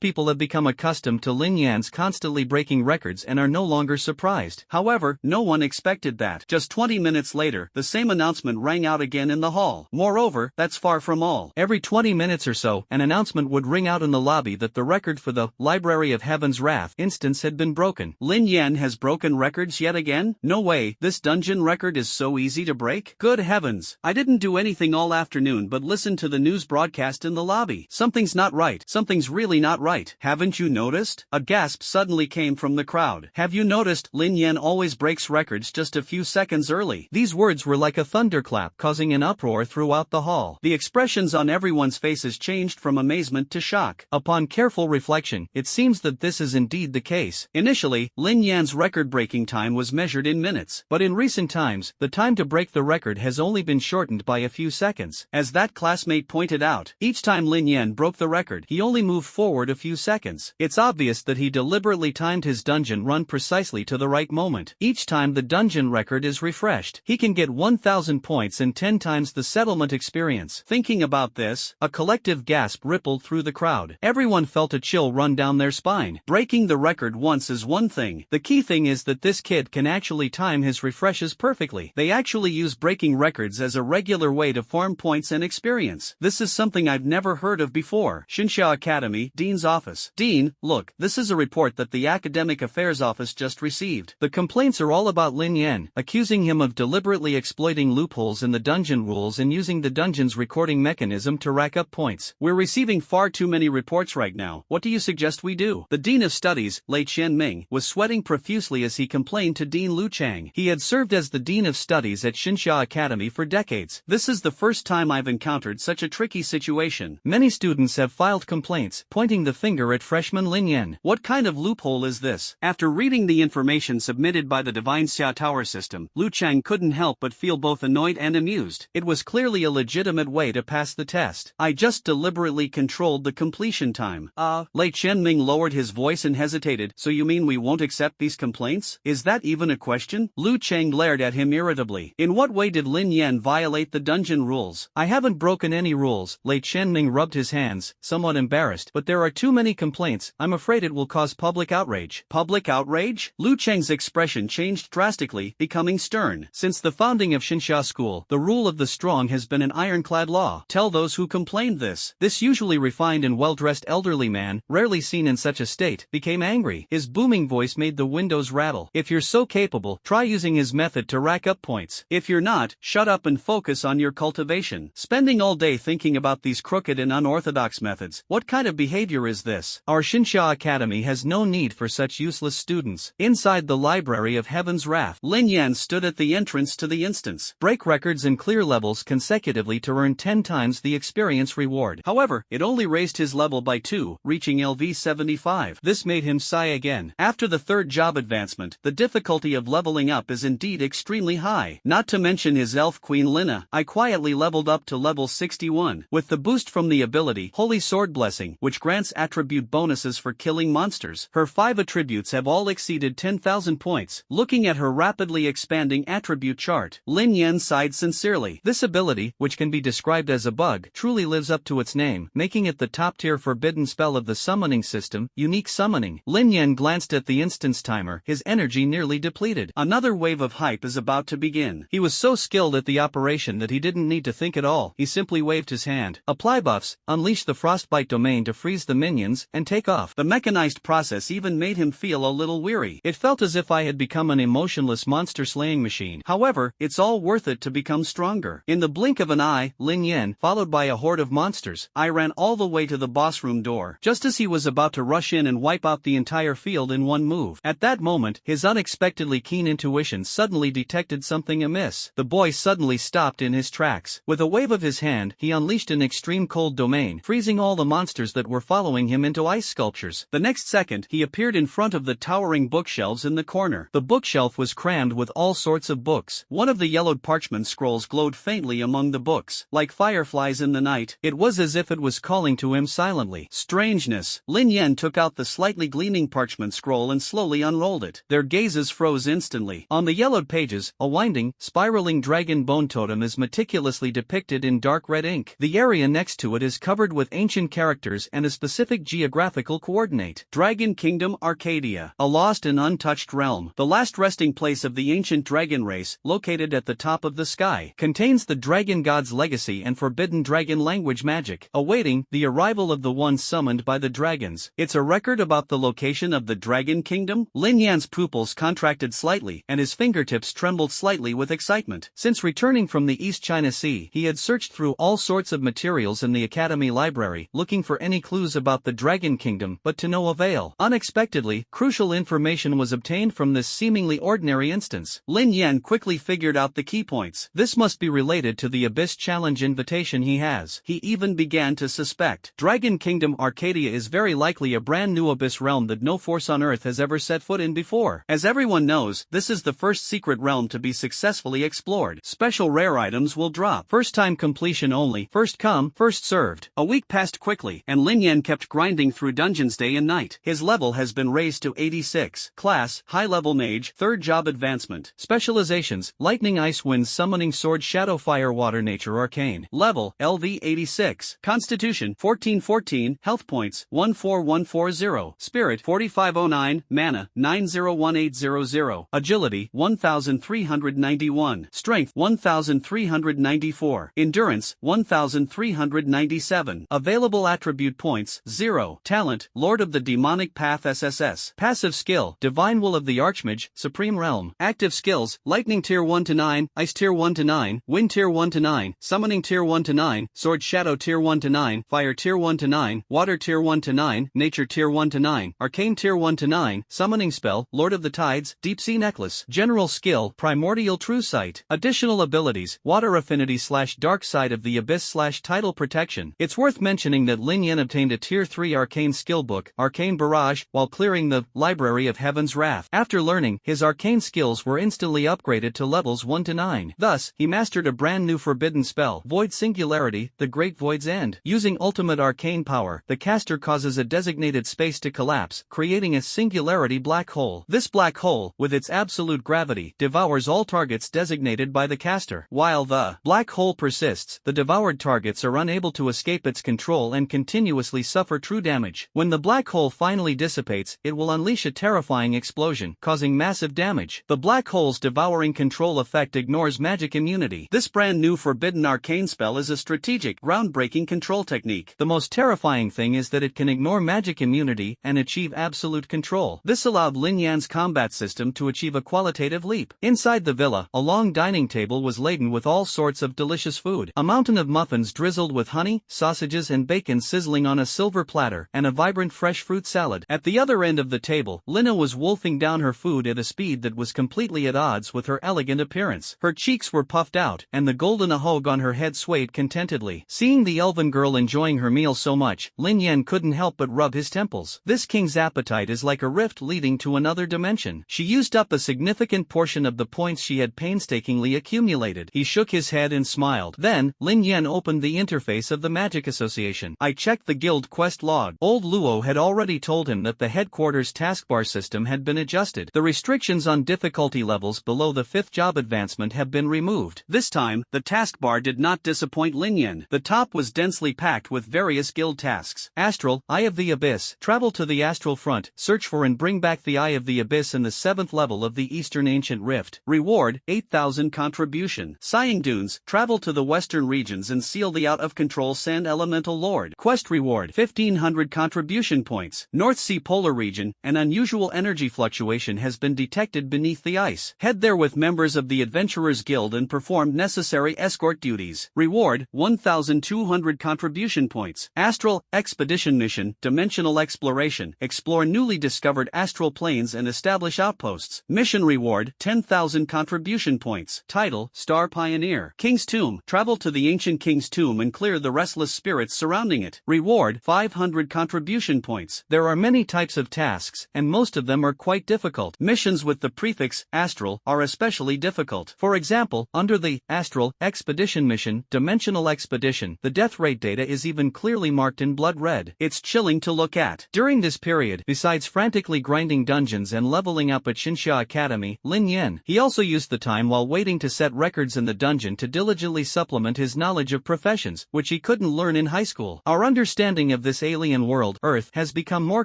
people have become accustomed to Lin Yan's constantly breaking records and are no longer surprised. However, no one expected that. Just 20 minutes later, the same announcement rang out again in the hall. Moreover, that's far from all. Every 20 minutes or so, an announcement would ring out in the lobby that the record for the Library of Heaven's Wrath instance had been broken. Lin Yen has broken records yet again? No way, this dungeon record is so easy to break? Good heavens, I didn't do anything all afternoon but listen to the news broadcast in the lobby. Something's not right. Something's really not right. Haven't you noticed? A gasp suddenly came from the crowd. Have you noticed Lin Yen always breaks records just a few seconds early? These words were like a thunderclap, causing an uproar throughout the hall. The expressions on everyone's faces changed from amazement to shock. Upon careful reflection, it seems that this is indeed the case. Initially, Lin Yan's record-breaking time was measured in minutes, but in recent times, the time to break the record has only been shortened by a few seconds. As that classmate pointed out, each time Lin Yen broke the record, he only moved forward a few seconds. It's obvious that he deliberately timed his dungeon run precisely to the right moment. Each time the dungeon record is refreshed, he can get 1,000 points and 10 times the settlement experience. Thinking about this, a collective gasp rippled through the crowd. Everyone felt a chill run down their spine. Breaking the record once is one thing. The key thing is that this kid can actually time his refreshes perfectly. They actually use breaking records as a regular way to farm points and experience. students. This is something I've never heard of before. Shinsha Academy, Dean's Office. Dean, look, this is a report that the Academic Affairs Office just received. The complaints are all about Lin Yen, accusing him of deliberately exploiting loopholes in the dungeon rules and using the dungeon's recording mechanism to rack up points. We're receiving far too many reports right now. What do you suggest we do? The Dean of Studies, Lei Qianming, was sweating profusely as he complained to Dean Lu Chang. He had served as the Dean of Studies at Shinsha Academy for decades. This is the first time I've encountered such a tricky situation. Many students have filed complaints, pointing the finger at freshman Lin Yen. What kind of loophole is this? After reading the information submitted by the Divine Xia Tower system, Lu Chang couldn't help but feel both annoyed and amused. It was clearly a legitimate way to pass the test. I just deliberately controlled the completion time. Lei Qianming lowered his voice and hesitated. So you mean we won't accept these complaints? Is that even a question? Lu Chang glared at him irritably. In what way did Lin Yen violate the dungeon rules? I haven't broken any rules. Lei Qianming rubbed his hands, somewhat embarrassed, but there are too many complaints. I'm afraid it will cause public outrage. Public outrage? Lu Chang's expression changed drastically, becoming stern. Since the founding of Shinsha School, the rule of the strong has been an ironclad law. Tell those who complained this. This usually refined and well-dressed elderly man, rarely seen in such a state, became angry. His booming voice made the windows rattle. If you're so capable, try using his method to rack up points. If you're not, shut up and focus on your cultivation. Spending all day thinking about these crooked and unorthodox methods, what kind of behavior is this? Our Shinsha Academy has no need for such useless students. Inside the Library of Heaven's Wrath, Lin Yen stood at the entrance to the instance. Break records and clear levels consecutively to earn 10 times the experience reward. However, it only raised his level by 2, reaching LV 75. This made him sigh again. After the third job advancement, the difficulty of leveling up is indeed extremely high. Not to mention his elf queen Lina. I quietly leveled up to level 61, with the boost from the ability Holy Sword Blessing, which grants attribute bonuses for killing monsters. Her 5 attributes have all exceeded 10,000 points. Looking at her rapidly expanding attribute chart, Lin Yen sighed sincerely. This ability, which can be described as a bug, truly lives up to its name, making it the top-tier forbidden spell of the summoning system, unique summoning. Lin Yen glanced at the instance timer, his energy nearly depleted. Another wave of hype is about to begin. He was so skilled at the operation that he didn't need to think at all. He simply waved his hand. Apply buffs, unleash the frostbite domain to freeze the minions, and take off. The mechanized process even made him feel a little weary. It felt as if I had become an emotionless monster-slaying machine. However, it's all worth it to become stronger. In the blink of an eye, Lin Yen, followed by a horde of monsters, I ran all the way to the boss room door, just as he was about to rush in and wipe out the entire field in one move. At that moment, his unexpectedly keen intuition suddenly detected something amiss. The boy suddenly stopped in his tracks. With a wave of his hand, he unleashed an extreme cold domain, freezing all the monsters that were following him into ice sculptures. The next second, he appeared in front of the towering bookshelves in the corner. The bookshelf was crammed with all sorts of books. One of the yellowed parchment scrolls glowed faintly among the books. Like fireflies in the night, it was as if it was calling to him silently. Strangeness. Lin Yen took out the slightly gleaming parchment scroll and slowly unrolled it. Their gazes froze instantly. On the yellowed pages, a winding, spiraling dragon bone totem is meticulously depicted in dark red ink. The area next to it is covered with ancient characters and a specific geographical coordinate. Dragon Kingdom Arcadia, a lost and untouched realm. The last resting place of the ancient dragon race, located at the top of the sky, contains the dragon god's legacy and forbidden dragon language magic, awaiting the arrival of the one summoned by the dragons. It's a record about the location of the Dragon Kingdom? Lin Yan's pupils contracted slightly, and his fingertips trembled slightly with excitement. Since returning from the East China Sea, he had searched through all sorts of materials in the Academy Library, looking for any clues about the Dragon Kingdom, but to no avail. Unexpectedly, crucial information was obtained from this seemingly ordinary instance. Lin Yen quickly figured out the key points. This must be related to the Abyss Challenge invitation he has. He even began to suspect. Dragon Kingdom Arcadia is very likely a brand new Abyss realm that no force on Earth has ever set foot in before. As everyone knows, this is the first secret realm to be successfully explored. Special rare items will drop. First time completion only. First come, first served. A week passed quickly, and Lin Yen kept grinding through dungeons day and night. His level has been raised to 86. Class, high-level mage, third job advancement. Specializations, lightning ice wind summoning sword shadow fire water nature arcane. Level, LV 86. Constitution, 1414. Health points, 14140. Spirit, 4509. Mana, 901800. Agility, 1391. Strength, 1394. Endurance, 1397. Available attribute points, 0. Talent, Lord of the Demonic Path SSS. Passive skill, Divine Will of the Archmage, Supreme Realm. Active skills, Lightning Tier 1 to 9, Ice Tier 1 to 9, Wind Tier 1 to 9, Summoning Tier 1 to 9, Sword Shadow Tier 1 to 9, Fire Tier 1 to 9, Water Tier 1 to 9, Nature Tier 1 to 9, Arcane Tier 1 to 9, Summoning Spell, Lord of the Tides, Deep Sea Necklace. General skill, Primordial True Sight. Additional abilities, Water Affinity / Dark Side of the Abyss / Tidal Protection. It's worth mentioning that Lin Yen obtained a Tier 3 Arcane skill book, Arcane Barrage, while clearing the Library of Heaven's Wrath. After learning, his arcane skills were instantly upgraded to levels 1 to 9. Thus, he mastered a brand new forbidden spell, Void Singularity, the Great Void's End. Using ultimate arcane power, the caster causes a designated space to collapse, creating a singularity black hole. This black hole, with its absolute gravity, devours all targets designated by the caster. While the black hole persists, the devoured targets are unable to escape its control and continuously suffer true damage. When the black hole finally dissipates, it will unleash a terrifying explosion, causing massive damage. The black hole's devouring control effect ignores magic immunity. This brand new forbidden arcane spell is a strategic, groundbreaking control technique. The most terrifying thing is that it can ignore magic immunity and achieve absolute control. This allowed Lin Yan's combat system to achieve a qualitative leap. Inside the villa, a long dining table was laden with all sorts of delicious food. A mountain of muffins drizzled with honey, sausages and bacon sizzling on a silver platter, and a vibrant fresh fruit salad. At the other end of the table, Lina was wolfing down her food at a speed that was completely at odds with her elegant appearance. Her cheeks were puffed out, and the golden ahog on her head swayed contentedly. Seeing the elven girl enjoying her meal so much, Lin Yen couldn't help but rub his temples. This king's appetite is like a rift leading to another dimension. She used up a significant portion of the points she had painstakingly accumulated. He shook his head and smiled. Then, Lin Yen opened the interface of the Magic Association. I checked the guild quest log. Old Luo had already told him that the headquarters taskbar system had been adjusted. The restrictions on difficulty levels below the 5th job advancement have been removed. This time, the taskbar did not disappoint Lin Yen. The top was densely packed with various guild tasks. Astral, Eye of the Abyss. Travel to the astral front, search for and bring back the Eye of the Abyss in the 7th level of the Eastern Ancient Rift. Reward, 8,000 contribution. Sighing Dunes, travel to the western regions and seal the out-of-control Sand Elemental Lord. Quest reward, 1,500 contribution points. North Sea Polar Region, an unusual energy fluctuation has been detected beneath the ice. Head there with members of the Adventurers Guild and perform necessary escort duties. Reward, 1,200 contribution points. Astral, Expedition Mission, Dimensional Exploration. Explore newly discovered astral planes and establish outposts. Mission reward, 10,000 contribution points. Title, Star Pioneer. King's Tomb. Travel to the ancient King's Tomb and clear the restless spirits surrounding it. Reward, 500 contribution points. There are many types of tasks, and most of them are quite difficult. Missions with the prefix, astral, are especially difficult. For example, under the Astral Expedition Mission, Dimensional Expedition, the death rate data is even clearly marked in blood red. It's chilling to look at. During this period, besides frantically grinding dungeons and leveling up at Xinxia Academy, Lin Yen, he also used the time while waiting to set records in the dungeon to diligently supplement his knowledge of professions, which he couldn't learn in high school. Our understanding of this alien world, Earth, has become more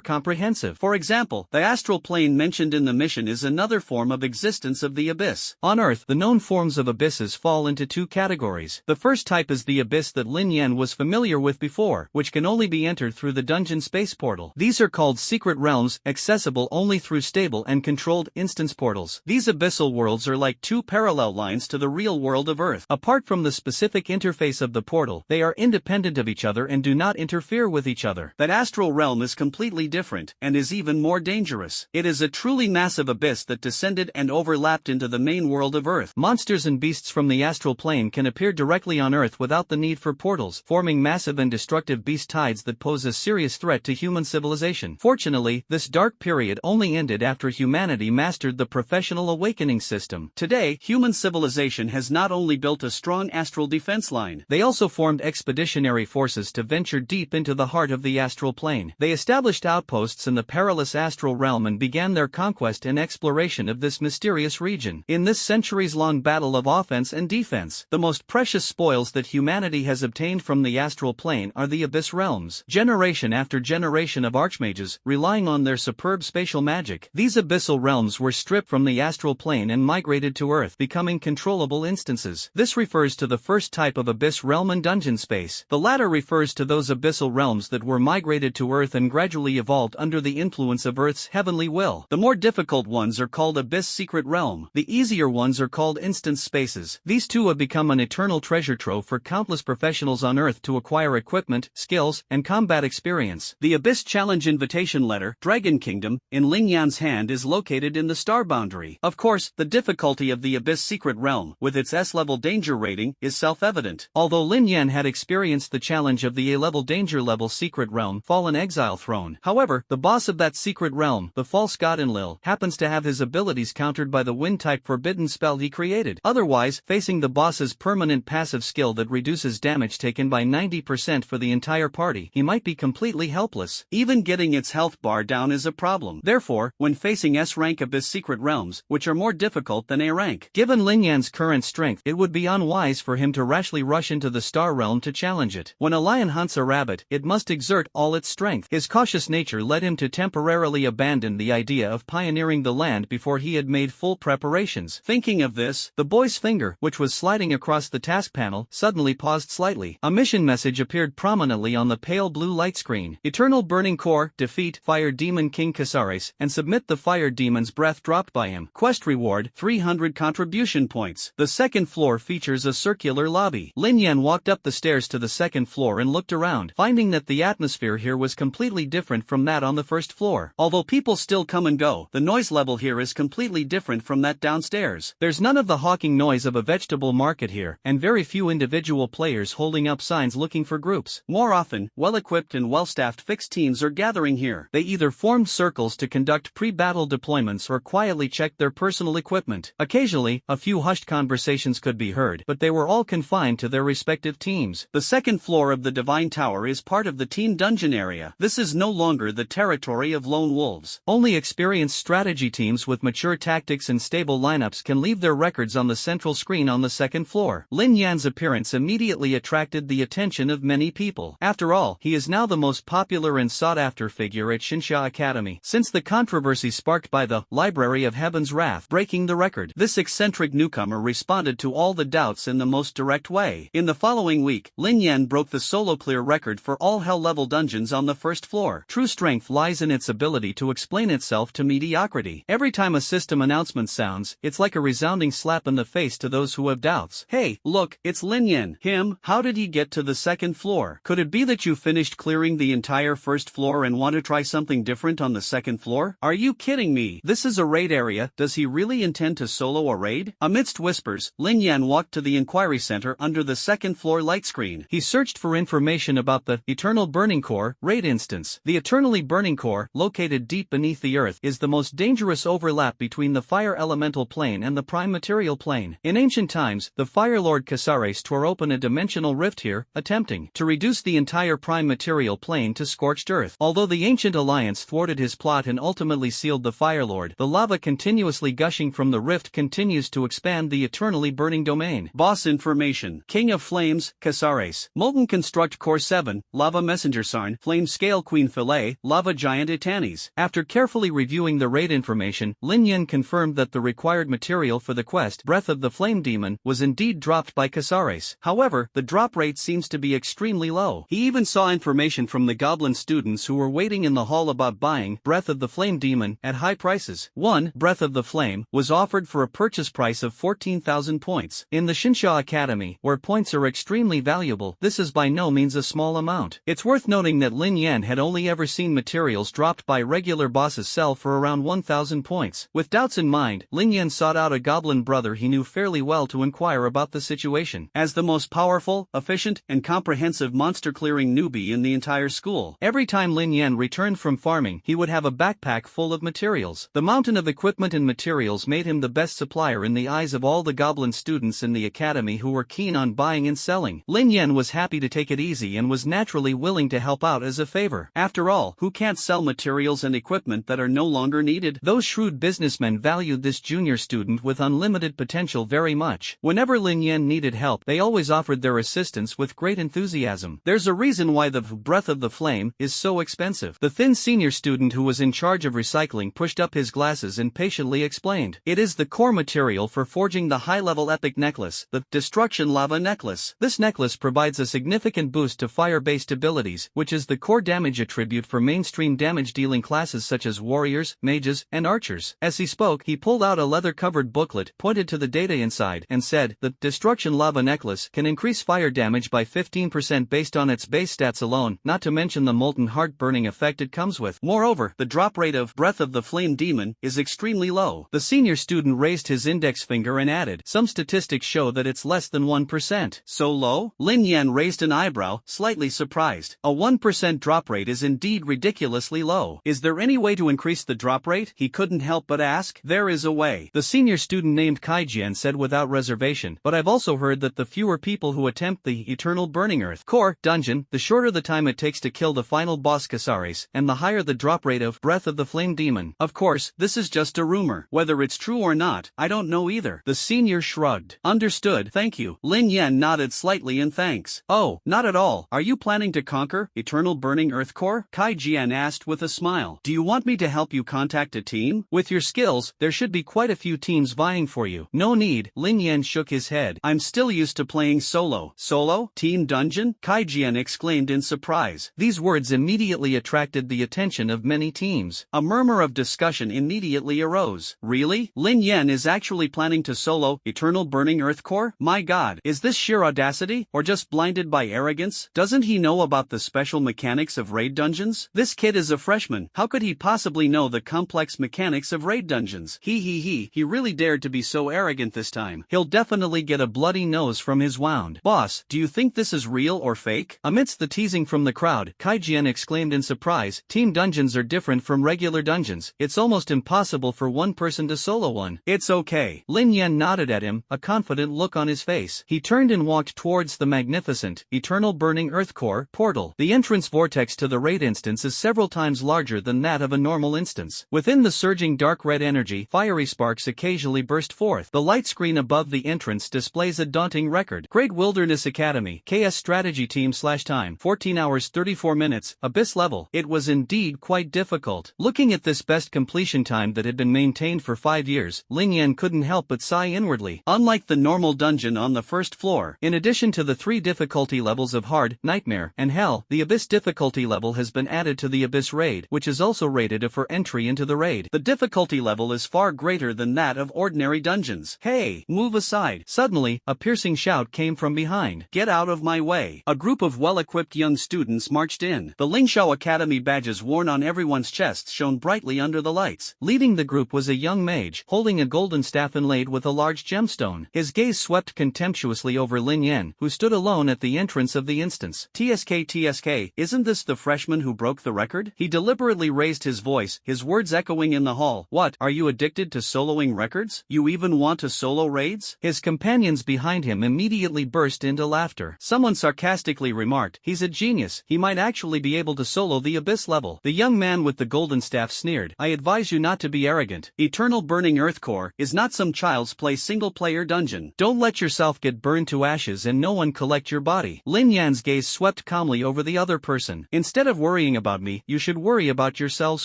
comprehensive. For example, the astral plane mentioned in the mission is another form of existence of the abyss. On Earth, the known forms of abysses fall into two categories. The first type is the abyss that Lin Yen was familiar with before, which can only be entered through the dungeon space portal. These are called secret realms, accessible only through stable and controlled instance portals. These abyssal worlds are like two parallel lines to the real world of Earth. Apart from the specific interface of the portal, they are independent of each other and do not interfere with each other. That astral realm is completely different, and is even more dangerous. It is a truly massive abyss that descended and overlapped into the main world of Earth. Monsters and beasts from the astral plane can appear directly on Earth without the need for portals, forming massive and destructive beast tides that pose a serious threat to human civilization. Fortunately, this dark period only ended after humanity mastered the professional awakening system. Today, human civilization has not only built a strong astral defense line, they also formed expeditionary forces to venture deep into the heart of the astral plane. They established outposts in the perilous astral realm and began their conquest and exploration of this mysterious region. In this centuries-long battle of offense and defense, the most precious spoils that humanity has obtained from the astral plane are the abyss realms. Generation after generation of archmages, relying on their superb spatial magic, these abyssal realms were stripped from the astral plane and migrated to Earth, becoming controllable instances. This refers to the first type of of Abyss Realm and Dungeon Space. The latter refers to those abyssal realms that were migrated to Earth and gradually evolved under the influence of Earth's heavenly will. The more difficult ones are called Abyss Secret Realm. The easier ones are called Instance Spaces. These two have become an eternal treasure trove for countless professionals on Earth to acquire equipment, skills, and combat experience. The Abyss Challenge Invitation Letter, Dragon Kingdom, in Lin Yen's hand is located in the star boundary. Of course, the difficulty of the Abyss Secret Realm, with its S-level danger rating, is self-evident. Although Lin Yen had experienced the challenge of the A-level danger level Secret Realm, Fallen Exile Throne. However, the boss of that secret realm, the false god Enlil, happens to have his abilities countered by the wind-type forbidden spell he created. Otherwise, facing the boss's permanent passive skill that reduces damage taken by 90% for the entire party, he might be completely helpless. Even getting its health bar down is a problem. Therefore, when facing S-rank Abyss Secret Realms, which are more difficult than A-rank, given Lin Yan's current strength, it would be unwise for him to rashly rush into the Star Realm to challenge it. When a lion hunts a rabbit, it must exert all its strength. His cautious nature led him to temporarily abandon the idea of pioneering the land before he had made full preparations. Thinking of this, the boy's finger, which was sliding across the task panel, suddenly paused slightly. A mission message appeared prominently on the pale blue light screen. Eternal Burning Core, defeat Fire Demon King Casares, and submit the Fire Demon's breath dropped by him. Quest reward, 300 contribution points. The second floor features a circular lobby. Lin Yen walked up the stairs to the second floor and looked around, finding that the atmosphere here was completely different from that on the first floor. Although people still come and go, the noise level here is completely different from that downstairs. There's none of the hawking noise of a vegetable market here, and very few individual players holding up signs looking for groups. More often, well-equipped and well-staffed fixed teams are gathering here. They either formed circles to conduct pre-battle deployments or quietly checked their personal equipment. Occasionally, a few hushed conversations could be heard, but they were all confined to their respective teams. The second floor of the Divine Tower is part of the Team Dungeon area. This is no longer the territory of lone wolves. Only experienced strategy teams with mature tactics and stable lineups can leave their records on the central screen on the second floor. Lin Yan's appearance immediately attracted the attention of many people. After all, he is now the most popular and sought-after figure at Shinsha Academy. Since the controversy sparked by the Library of Heaven's Wrath breaking the record, this eccentric newcomer responded to all the doubts in the most direct way. In the following week, Lin Yen broke the solo clear record for all hell-level dungeons on the first floor. True strength lies in its ability to explain itself to mediocrity. Every time a system announcement sounds, it's like a resounding slap in the face to those who have doubts. Hey, look, it's Lin Yen. Him? How did he get to the second floor? Could it be that you finished clearing the entire first floor and want to try something different on the second floor? Are you kidding me? This is a raid area. Does he really intend to solo a raid? Amidst whispers, Lin Yen walked to the inquiry center under the second floor light screen. He searched for information about the Eternal Burning Core raid instance. The Eternally Burning Core, located deep beneath the earth, is the most dangerous overlap between the fire elemental plane and the prime material plane. In ancient times, the Fire Lord Casares tore open a dimensional rift here, attempting to reduce the entire prime material plane to scorched earth. Although the Ancient Alliance thwarted his plot and ultimately sealed the Fire Lord, the lava continuously gushing from the rift continues to expand the eternally burning domain. Boss information: King of Flames, Casares. Molten Construct Core 7, Lava Messenger Sarn, Flame Scale Queen Fillet, Lava Giant Itanis. After carefully reviewing the raid information, Lin Yen confirmed that the required material for the quest, Breath of the Flame Demon, was indeed dropped by Casares. However, the drop rate seems to be extremely low. He even saw information from the goblin students who were waiting in the hall about buying Breath of the Flame Demon at high prices. One, Breath of the Flame, was offered for a purchase price of 14,000 points. In the Shinsha Academy, where points are extremely valuable, this is by no means a small amount. It's worth noting that Lin Yen had only ever seen materials dropped by regular bosses sell for around 1,000 points. With doubts in mind, Lin Yen sought out a goblin brother he knew fairly well to inquire about the situation. As the most powerful, efficient, and comprehensive monster-clearing newbie in the entire school, every time Lin Yen returned from farming, he would have a backpack full of materials. The mountain of equipment and materials made him the best supplier in the eyes of all the goblin students in the academy who were keen on buying and selling. Lin Yen was happy to take it easy and was naturally willing to help out as a favor. After all, who can't sell materials and equipment that are no longer needed? Those shrewd businessmen valued this junior student with unlimited potential very much. Whenever Lin Yen needed help, they always offered their assistance with great enthusiasm. There's a reason why the Breath of the Flame is so expensive. The thin senior student who was in charge of recycling pushed up his glasses and patiently explained. It is the core material for forging the high-level epic necklace, the Destruction Lava Lava Necklace. This necklace provides a significant boost to fire-based abilities, which is the core damage attribute for mainstream damage-dealing classes such as warriors, mages, and archers. As he spoke, he pulled out a leather-covered booklet, pointed to the data inside, and said, "The Destruction Lava Necklace can increase fire damage by 15% based on its base stats alone, not to mention the molten heart-burning effect it comes with. Moreover, the drop rate of Breath of the Flame Demon is extremely low." The senior student raised his index finger and added, "Some statistics show that it's less than 1%. So low?" Lin Yen raised an eyebrow, slightly surprised. A 1% drop rate is indeed ridiculously low. Is there any way to increase the drop rate? He couldn't help but ask. There is a way. The senior student named Kaijian said without reservation, but I've also heard that the fewer people who attempt the Eternal Burning Earth Core dungeon, the shorter the time it takes to kill the final boss Casares, and the higher the drop rate of Breath of the Flame Demon. Of course, this is just a rumor. Whether it's true or not, I don't know either. The senior shrugged. Understood, thank you. Lin Yen nodded slightly in thanks. Oh, not at all. Are you planning to conquer Eternal Burning Earth Core? Kai Jian asked with a smile. Do you want me to help you contact a team? With your skills, there should be quite a few teams vying for you. No need. Lin Yen shook his head. I'm still used to playing solo. Solo? Team dungeon? Kai Jian exclaimed in surprise. These words immediately attracted the attention of many teams. A murmur of discussion immediately arose. Really? Lin Yen is actually planning to solo Eternal Burning Earth Core? My god, is this sheer audacity, or just blinded by arrogance? Doesn't he know about the special mechanics of raid dungeons? This kid is a freshman. How could he possibly know the complex mechanics of raid dungeons? He really dared to be so arrogant this time. He'll definitely get a bloody nose from his wound. Boss, do you think this is real or fake? Amidst the teasing from the crowd, Kaijian exclaimed in surprise, team dungeons are different from regular dungeons. It's almost impossible for one person to solo one. It's okay. Lin Yen nodded at him, a confident look on his face. He turned and walked towards the magnificent Eternal Burning Earth Core portal. The entrance vortex to the raid instance is several times larger than that of a normal instance. Within the surging dark red energy, fiery sparks occasionally burst forth. The light screen above the entrance displays a daunting record. Great Wilderness Academy, KS Strategy Team /time, 14 hours 34 minutes, Abyss level. It was indeed quite difficult. Looking at this best completion time that had been maintained for 5 years, Lin Yen couldn't help but sigh inwardly. Unlike the normal dungeon on the first floor, in addition to the 3 difficulty levels of Hard, Nightmare, and Hell, the Abyss difficulty level has been added to the Abyss raid, which is also rated A for entry into the raid. The difficulty level is far greater than that of ordinary dungeons. Hey, move aside. Suddenly, a piercing shout came from behind. Get out of my way. A group of well-equipped young students marched in. The Lingshao Academy badges worn on everyone's chests shone brightly under the lights. Leading the group was a young mage, holding a golden staff inlaid with a large gemstone. His gaze swept contemptuously over Lin Yen, who stood alone at the entrance of the instance. TSK, isn't this the freshman who broke the record? He deliberately raised his voice, his words echoing in the hall. What, are you addicted to soloing records? You even want to solo raids? His companions behind him immediately burst into laughter. Someone sarcastically remarked, he's a genius, he might actually be able to solo the Abyss level. The young man with the golden staff sneered, I advise you not to be arrogant. Eternal Burning Earth Core is not some child's play single-player dungeon. Don't let yourself get burned to ashes and no one collect your body. Lin Yan's gaze swept calmly over the other person. Instead of worrying about me, you should worry about yourselves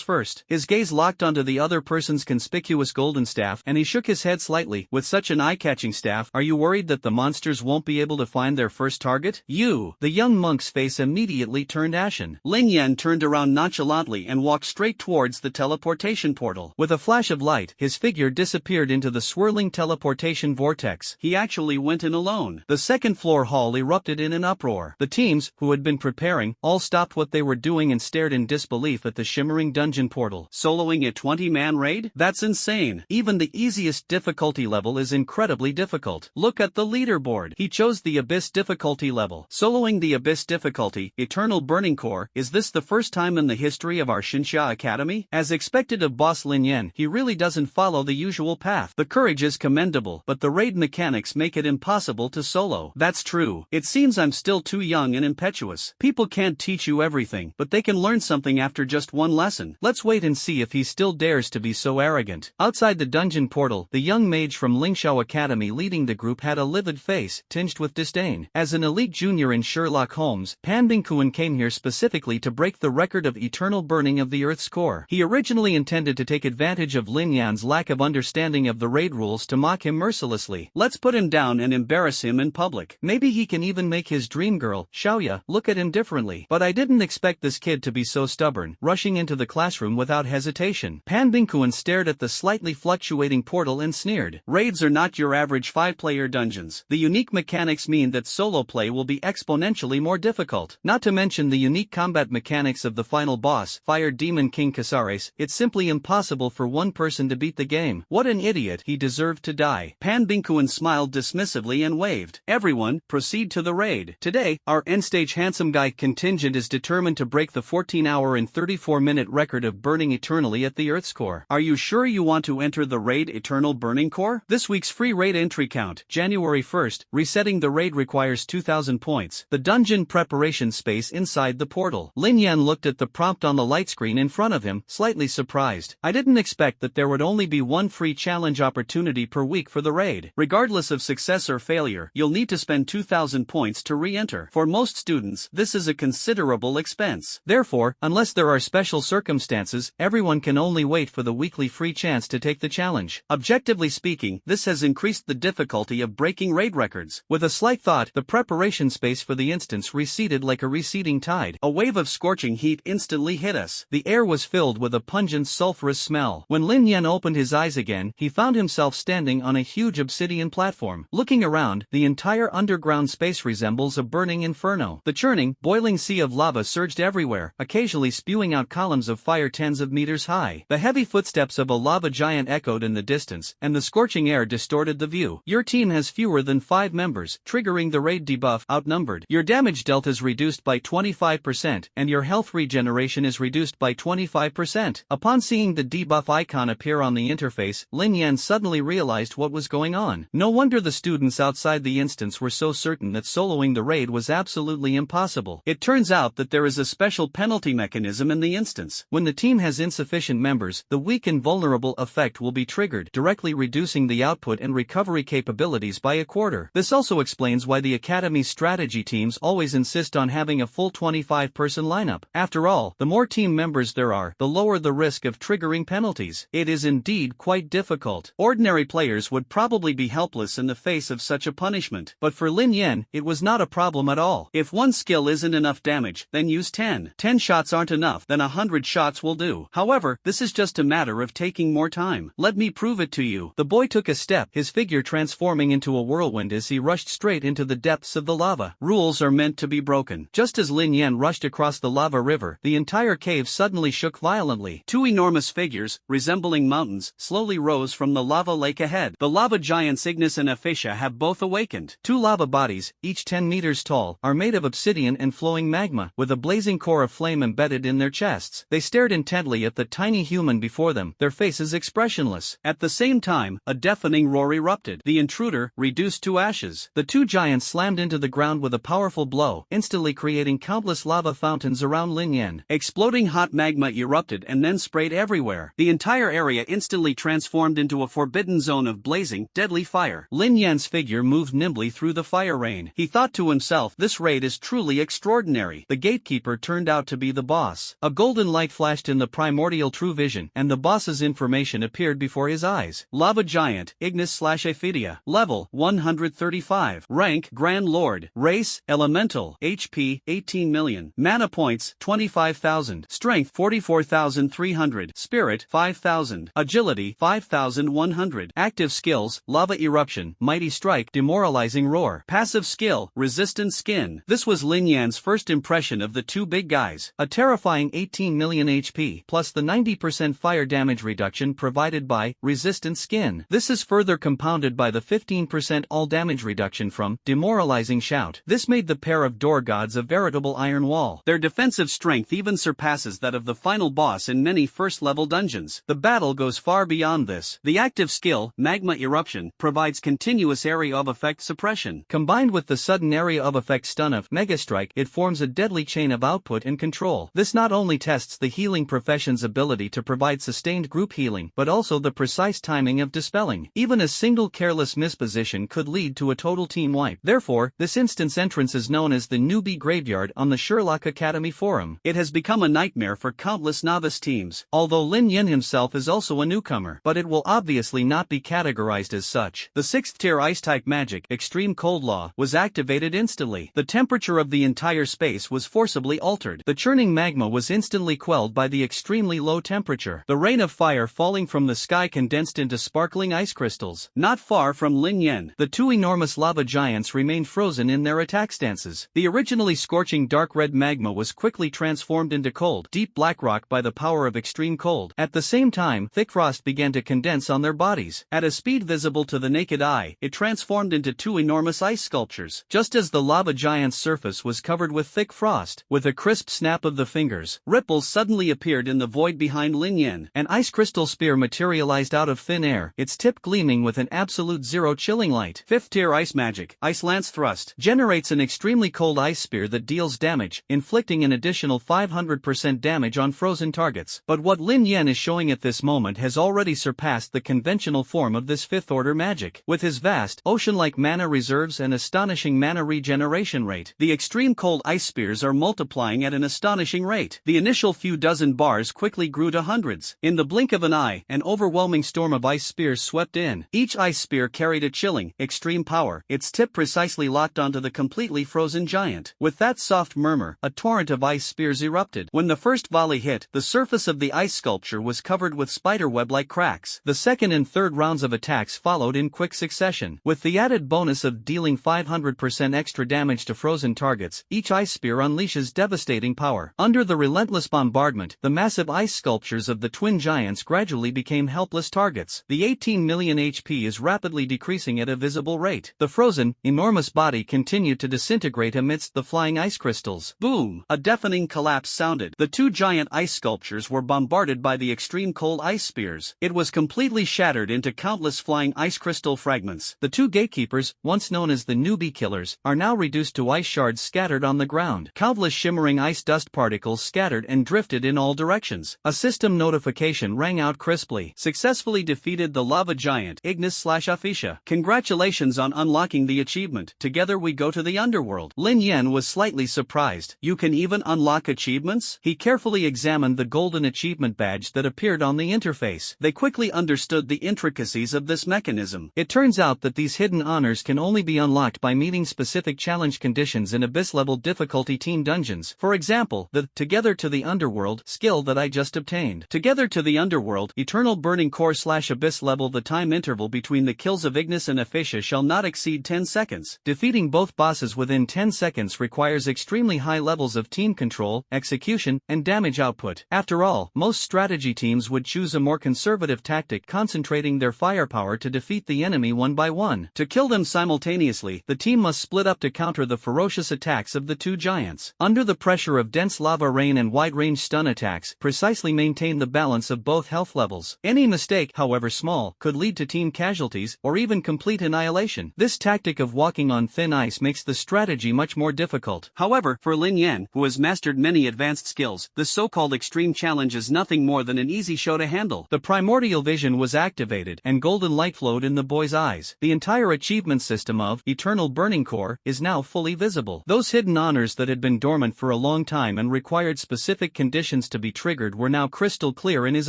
first. His gaze locked onto the other person's conspicuous golden staff, and he shook his head slightly. With such an eye-catching staff, are you worried that the monsters won't be able to find their first target? You! The young monk's face immediately turned ashen. Lin Yen turned around nonchalantly and walked straight towards the teleportation portal. With a flash of light, his figure disappeared into the swirling teleportation vortex. He actually went in alone. The second-floor hall erupted in an uproar. The teams, who had been preparing, all stopped what they were doing and stared in disbelief at the shimmering dungeon portal. Soloing a 20-man raid? That's insane. Even the easiest difficulty level is incredibly difficult. Look at the leaderboard. He chose the Abyss difficulty level. Soloing the Abyss difficulty, Eternal Burning Core, is this the first time in the history of our Xinxia Academy? As expected of boss Lin Yen, he really doesn't follow the usual path. The courage is commendable, but the raid mechanics make it impossible to solo. That's true. It seems I'm still too young and impetuous. People can't teach you everything, but they can learn something after just one lesson. Let's wait and see if he still dares to be so arrogant. Outside the dungeon portal, the young mage from Lingshao Academy leading the group had a livid face, tinged with disdain. As an elite junior in Sherlock Holmes, Pan Bingkuan came here specifically to break the record of eternal burning of the Earth's core. He originally intended to take advantage of Lin Yan's lack of understanding of the raid rules to mock him mercilessly. Let's put him down and embarrass him in public. Maybe he can even make his dream girl, Xiaoya, look at him differently. But I didn't expect this kid to be so stubborn, rushing into the classroom without hesitation. Pan Bingquan stared at the slightly fluctuating portal and sneered. Raids are not your average 5-player dungeons. The unique mechanics mean that solo play will be exponentially more difficult. Not to mention the unique combat mechanics of the final boss, Fire Demon King Casares. It's simply impossible for one person to beat the game. What an idiot, he deserved to die. Pan Bingquan smiled dismissively and waved. Everyone, proceed to the raid. Today, our end-stage handsome guy contingent is determined to break the 14-hour and 34-minute record of burning eternally at the Earth's core. Are you sure you want to enter the raid Eternal Burning Core? This week's free raid entry count, January 1st, resetting the raid requires 2,000 points. The dungeon preparation space inside the portal. Lin Yen looked at the prompt on the light screen in front of him, slightly surprised. I didn't expect that there would only be one free challenge opportunity per week for the raid. Regardless of success or failure, you'll need to spend 2,000 points to re-enter. For most students, this is a considerable expense. Therefore, unless there are special circumstances, everyone can only wait for the weekly free chance to take the challenge. Objectively speaking, this has increased the difficulty of breaking raid records. With a slight thought, the preparation space for the instance receded like a receding tide. A wave of scorching heat instantly hit us. The air was filled with a pungent sulfurous smell. When Lin Yen opened his eyes again, he found himself standing on a huge obsidian platform. Looking around, the entire underground space resembles a burning inferno. The churning, boiling sea of lava surged everywhere, occasionally spewing out columns of fire tens of meters high. The heavy footsteps of a lava giant echoed in the distance, and the scorching air distorted the view. Your team has fewer than 5 members, triggering the raid debuff. Outnumbered. Your damage dealt is reduced by 25%, and your health regeneration is reduced by 25%. Upon seeing the debuff icon appear on the interface, Lin Yen suddenly realized what was going on. No wonder the students outside the instance were so certain that soloing the raid was absolutely impossible. It turns out that there is a special penalty mechanism in the instance. When the team has insufficient members, the weak and vulnerable effect will be triggered, directly reducing the output and recovery capabilities by a quarter. This also explains why the Academy's strategy teams always insist on having a full 25-person lineup. After all, the more team members there are, the lower the risk of triggering penalties. It is indeed quite difficult. Ordinary players would probably be helpless in the face of such a punishment. But for Lin Yen, it was not a problem at all. If one skill isn't enough damage, then use 10. 10 shots aren't enough, then 100 shots will do. However, this is just a matter of taking more time. Let me prove it to you. The boy took a step, his figure transforming into a whirlwind as he rushed straight into the depths of the lava. Rules are meant to be broken. Just as Lin Yen rushed across the lava river, the entire cave suddenly shook violently. Two enormous figures, resembling mountains, slowly rose from the lava lake ahead. The lava giants Ignis and Aphasia have both awakened. Two lava bodies, each 10 meters tall, are made of obsidian and flowing magma, with a blazing core of flame embedded in their chests. They stared intently at the tiny human before them, their faces expressionless. At the same time, a deafening roar erupted. The intruder, reduced to ashes. The two giants slammed into the ground with a powerful blow, instantly creating countless lava fountains around Lin Yen. Exploding hot magma erupted and then sprayed everywhere. The entire area instantly transformed into a forbidden zone of blazing, deadly fire. Lin Yen's figure moved nimbly through the fire rain. He thought to himself, this raid is truly extraordinary. The gatekeeper turned out to be the boss. A golden light flashed in the primordial true vision, and the boss's information appeared before his eyes. Lava Giant, Ignis/Aphasia. Level, 135. Rank, Grand Lord. Race, Elemental. HP, 18 million. Mana points, 25,000. Strength, 44,300. Spirit, 5,000. Agility, 5,100. Active skills, Lava Eruption, Mighty Strike, Demoralizing Roar. Passive skill, Resistant Skin. This was Lin Yan's first impression of the two big guys. A terrifying 18 million HP, plus the 90% fire damage reduction provided by Resistant Skin. This is further compounded by the 15% all damage reduction from Demoralizing Shout. This made the pair of door gods a veritable iron wall. Their defensive strength even surpasses that of the final boss in many first-level dungeons. The battle goes far beyond this. The active skill, Magma Eruption, provides continuous area of effect suppression. Combined with the sudden area of effect stun of Mega Strike, it forms a deadly chain of output and control. This not only tests the healing profession's ability to provide sustained group healing, but also the precise timing of dispelling. Even a single careless misposition could lead to a total team wipe. Therefore, this instance entrance is known as the newbie graveyard on the Sherlock Academy forum. It has become a nightmare for countless novice teams, although Lin Yen himself is also a newcomer, but it will obviously not be categorized as such. The 6th tier Ice-type magic magic, extreme cold law, was activated instantly. The temperature of the entire space was forcibly altered. The churning magma was instantly quelled by the extremely low temperature. The rain of fire falling from the sky condensed into sparkling ice crystals. Not far from Lin Yen, the two enormous lava giants remained frozen in their attack stances. The originally scorching dark red magma was quickly transformed into cold, deep black rock by the power of extreme cold. At the same time, thick frost began to condense on their bodies. At a speed visible to the naked eye, it transformed into two enormous ice sculptures. Just as the lava giant's surface was covered with thick frost, with a crisp snap of the fingers, ripples suddenly appeared in the void behind Lin Yen. An ice crystal spear materialized out of thin air, its tip gleaming with an absolute zero chilling light. 5th tier ice magic, Ice Lance Thrust, generates an extremely cold ice spear that deals damage, inflicting an additional 500% damage on frozen targets. But what Lin Yen is showing at this moment has already surpassed the conventional form of this 5th order magic. With his vast, ocean-like mana reserves and astonishing mana regeneration rate, the extreme cold ice spears are multiplying at an astonishing rate. The initial few dozen bars quickly grew to hundreds. In the blink of an eye, an overwhelming storm of ice spears swept in. Each ice spear carried a chilling, extreme power, its tip precisely locked onto the completely frozen giant. With that soft murmur, a torrent of ice spears erupted. When the first volley hit, the surface of the ice sculpture was covered with spiderweb-like cracks. The second and third rounds of attacks followed in quick succession. With the added bonus of dealing 500% extra damage to frozen targets, each ice spear unleashes devastating power. Under the relentless bombardment, the massive ice sculptures of the twin giants gradually became helpless targets. The 18 million HP is rapidly decreasing at a visible rate. The frozen, enormous body continued to disintegrate amidst the flying ice crystals. Boom! A deafening collapse sounded. The two giant ice sculptures were bombarded by the extreme cold ice spears. It was completely shattered into countless flying ice crystal fragments. The two gatekeepers, once known as the newbie killers, are now reduced to ice shards scattered on the ground. Countless shimmering ice dust particles scattered and drifted in all directions. A system notification rang out crisply. Successfully defeated the lava giant, Ignis/Aphasia. Congratulations on unlocking the achievement. Together we go to the underworld. Lin Yen was slightly surprised. You can even unlock achievements? He carefully examined the golden achievement badge that appeared on the interface. They quickly understood the intricacies of this mechanism. It turns out that these hidden honors can only be unlocked by meeting specific challenge conditions in abyss-level difficulty team dungeons. For example, the Together to the Underworld skill that I just obtained. Together to the Underworld, Eternal Burning Core/Abyss level. The time interval between the kills of Ignis and Aphasia shall not exceed 10 seconds. Defeating both bosses within 10 seconds requires extremely high levels of team control, execution, and damage output. After all, most strategy teams would choose a more conservative tactic, concentrating their firepower to defeat the enemy one by one. To kill them simultaneously, the team must split up to counter the ferocious attacks of the two giants. Under the pressure of dense lava rain and wide-range stun attacks, precisely maintain the balance of both health levels. Any mistake, however small, could lead to team casualties, or even complete annihilation. This tactic of walking on thin ice makes the strategy much more difficult. However, for Lin Yen, who has mastered many advanced skills, the so-called extreme challenge is nothing more than an easy show to handle. The primordial vision was activated, and golden light flowed in the boy's eyes. The entire achievement system of Eternal Burning Core is now fully visible. Those hidden honors that had been dormant for a long time and required specific conditions to be triggered were now crystal clear in his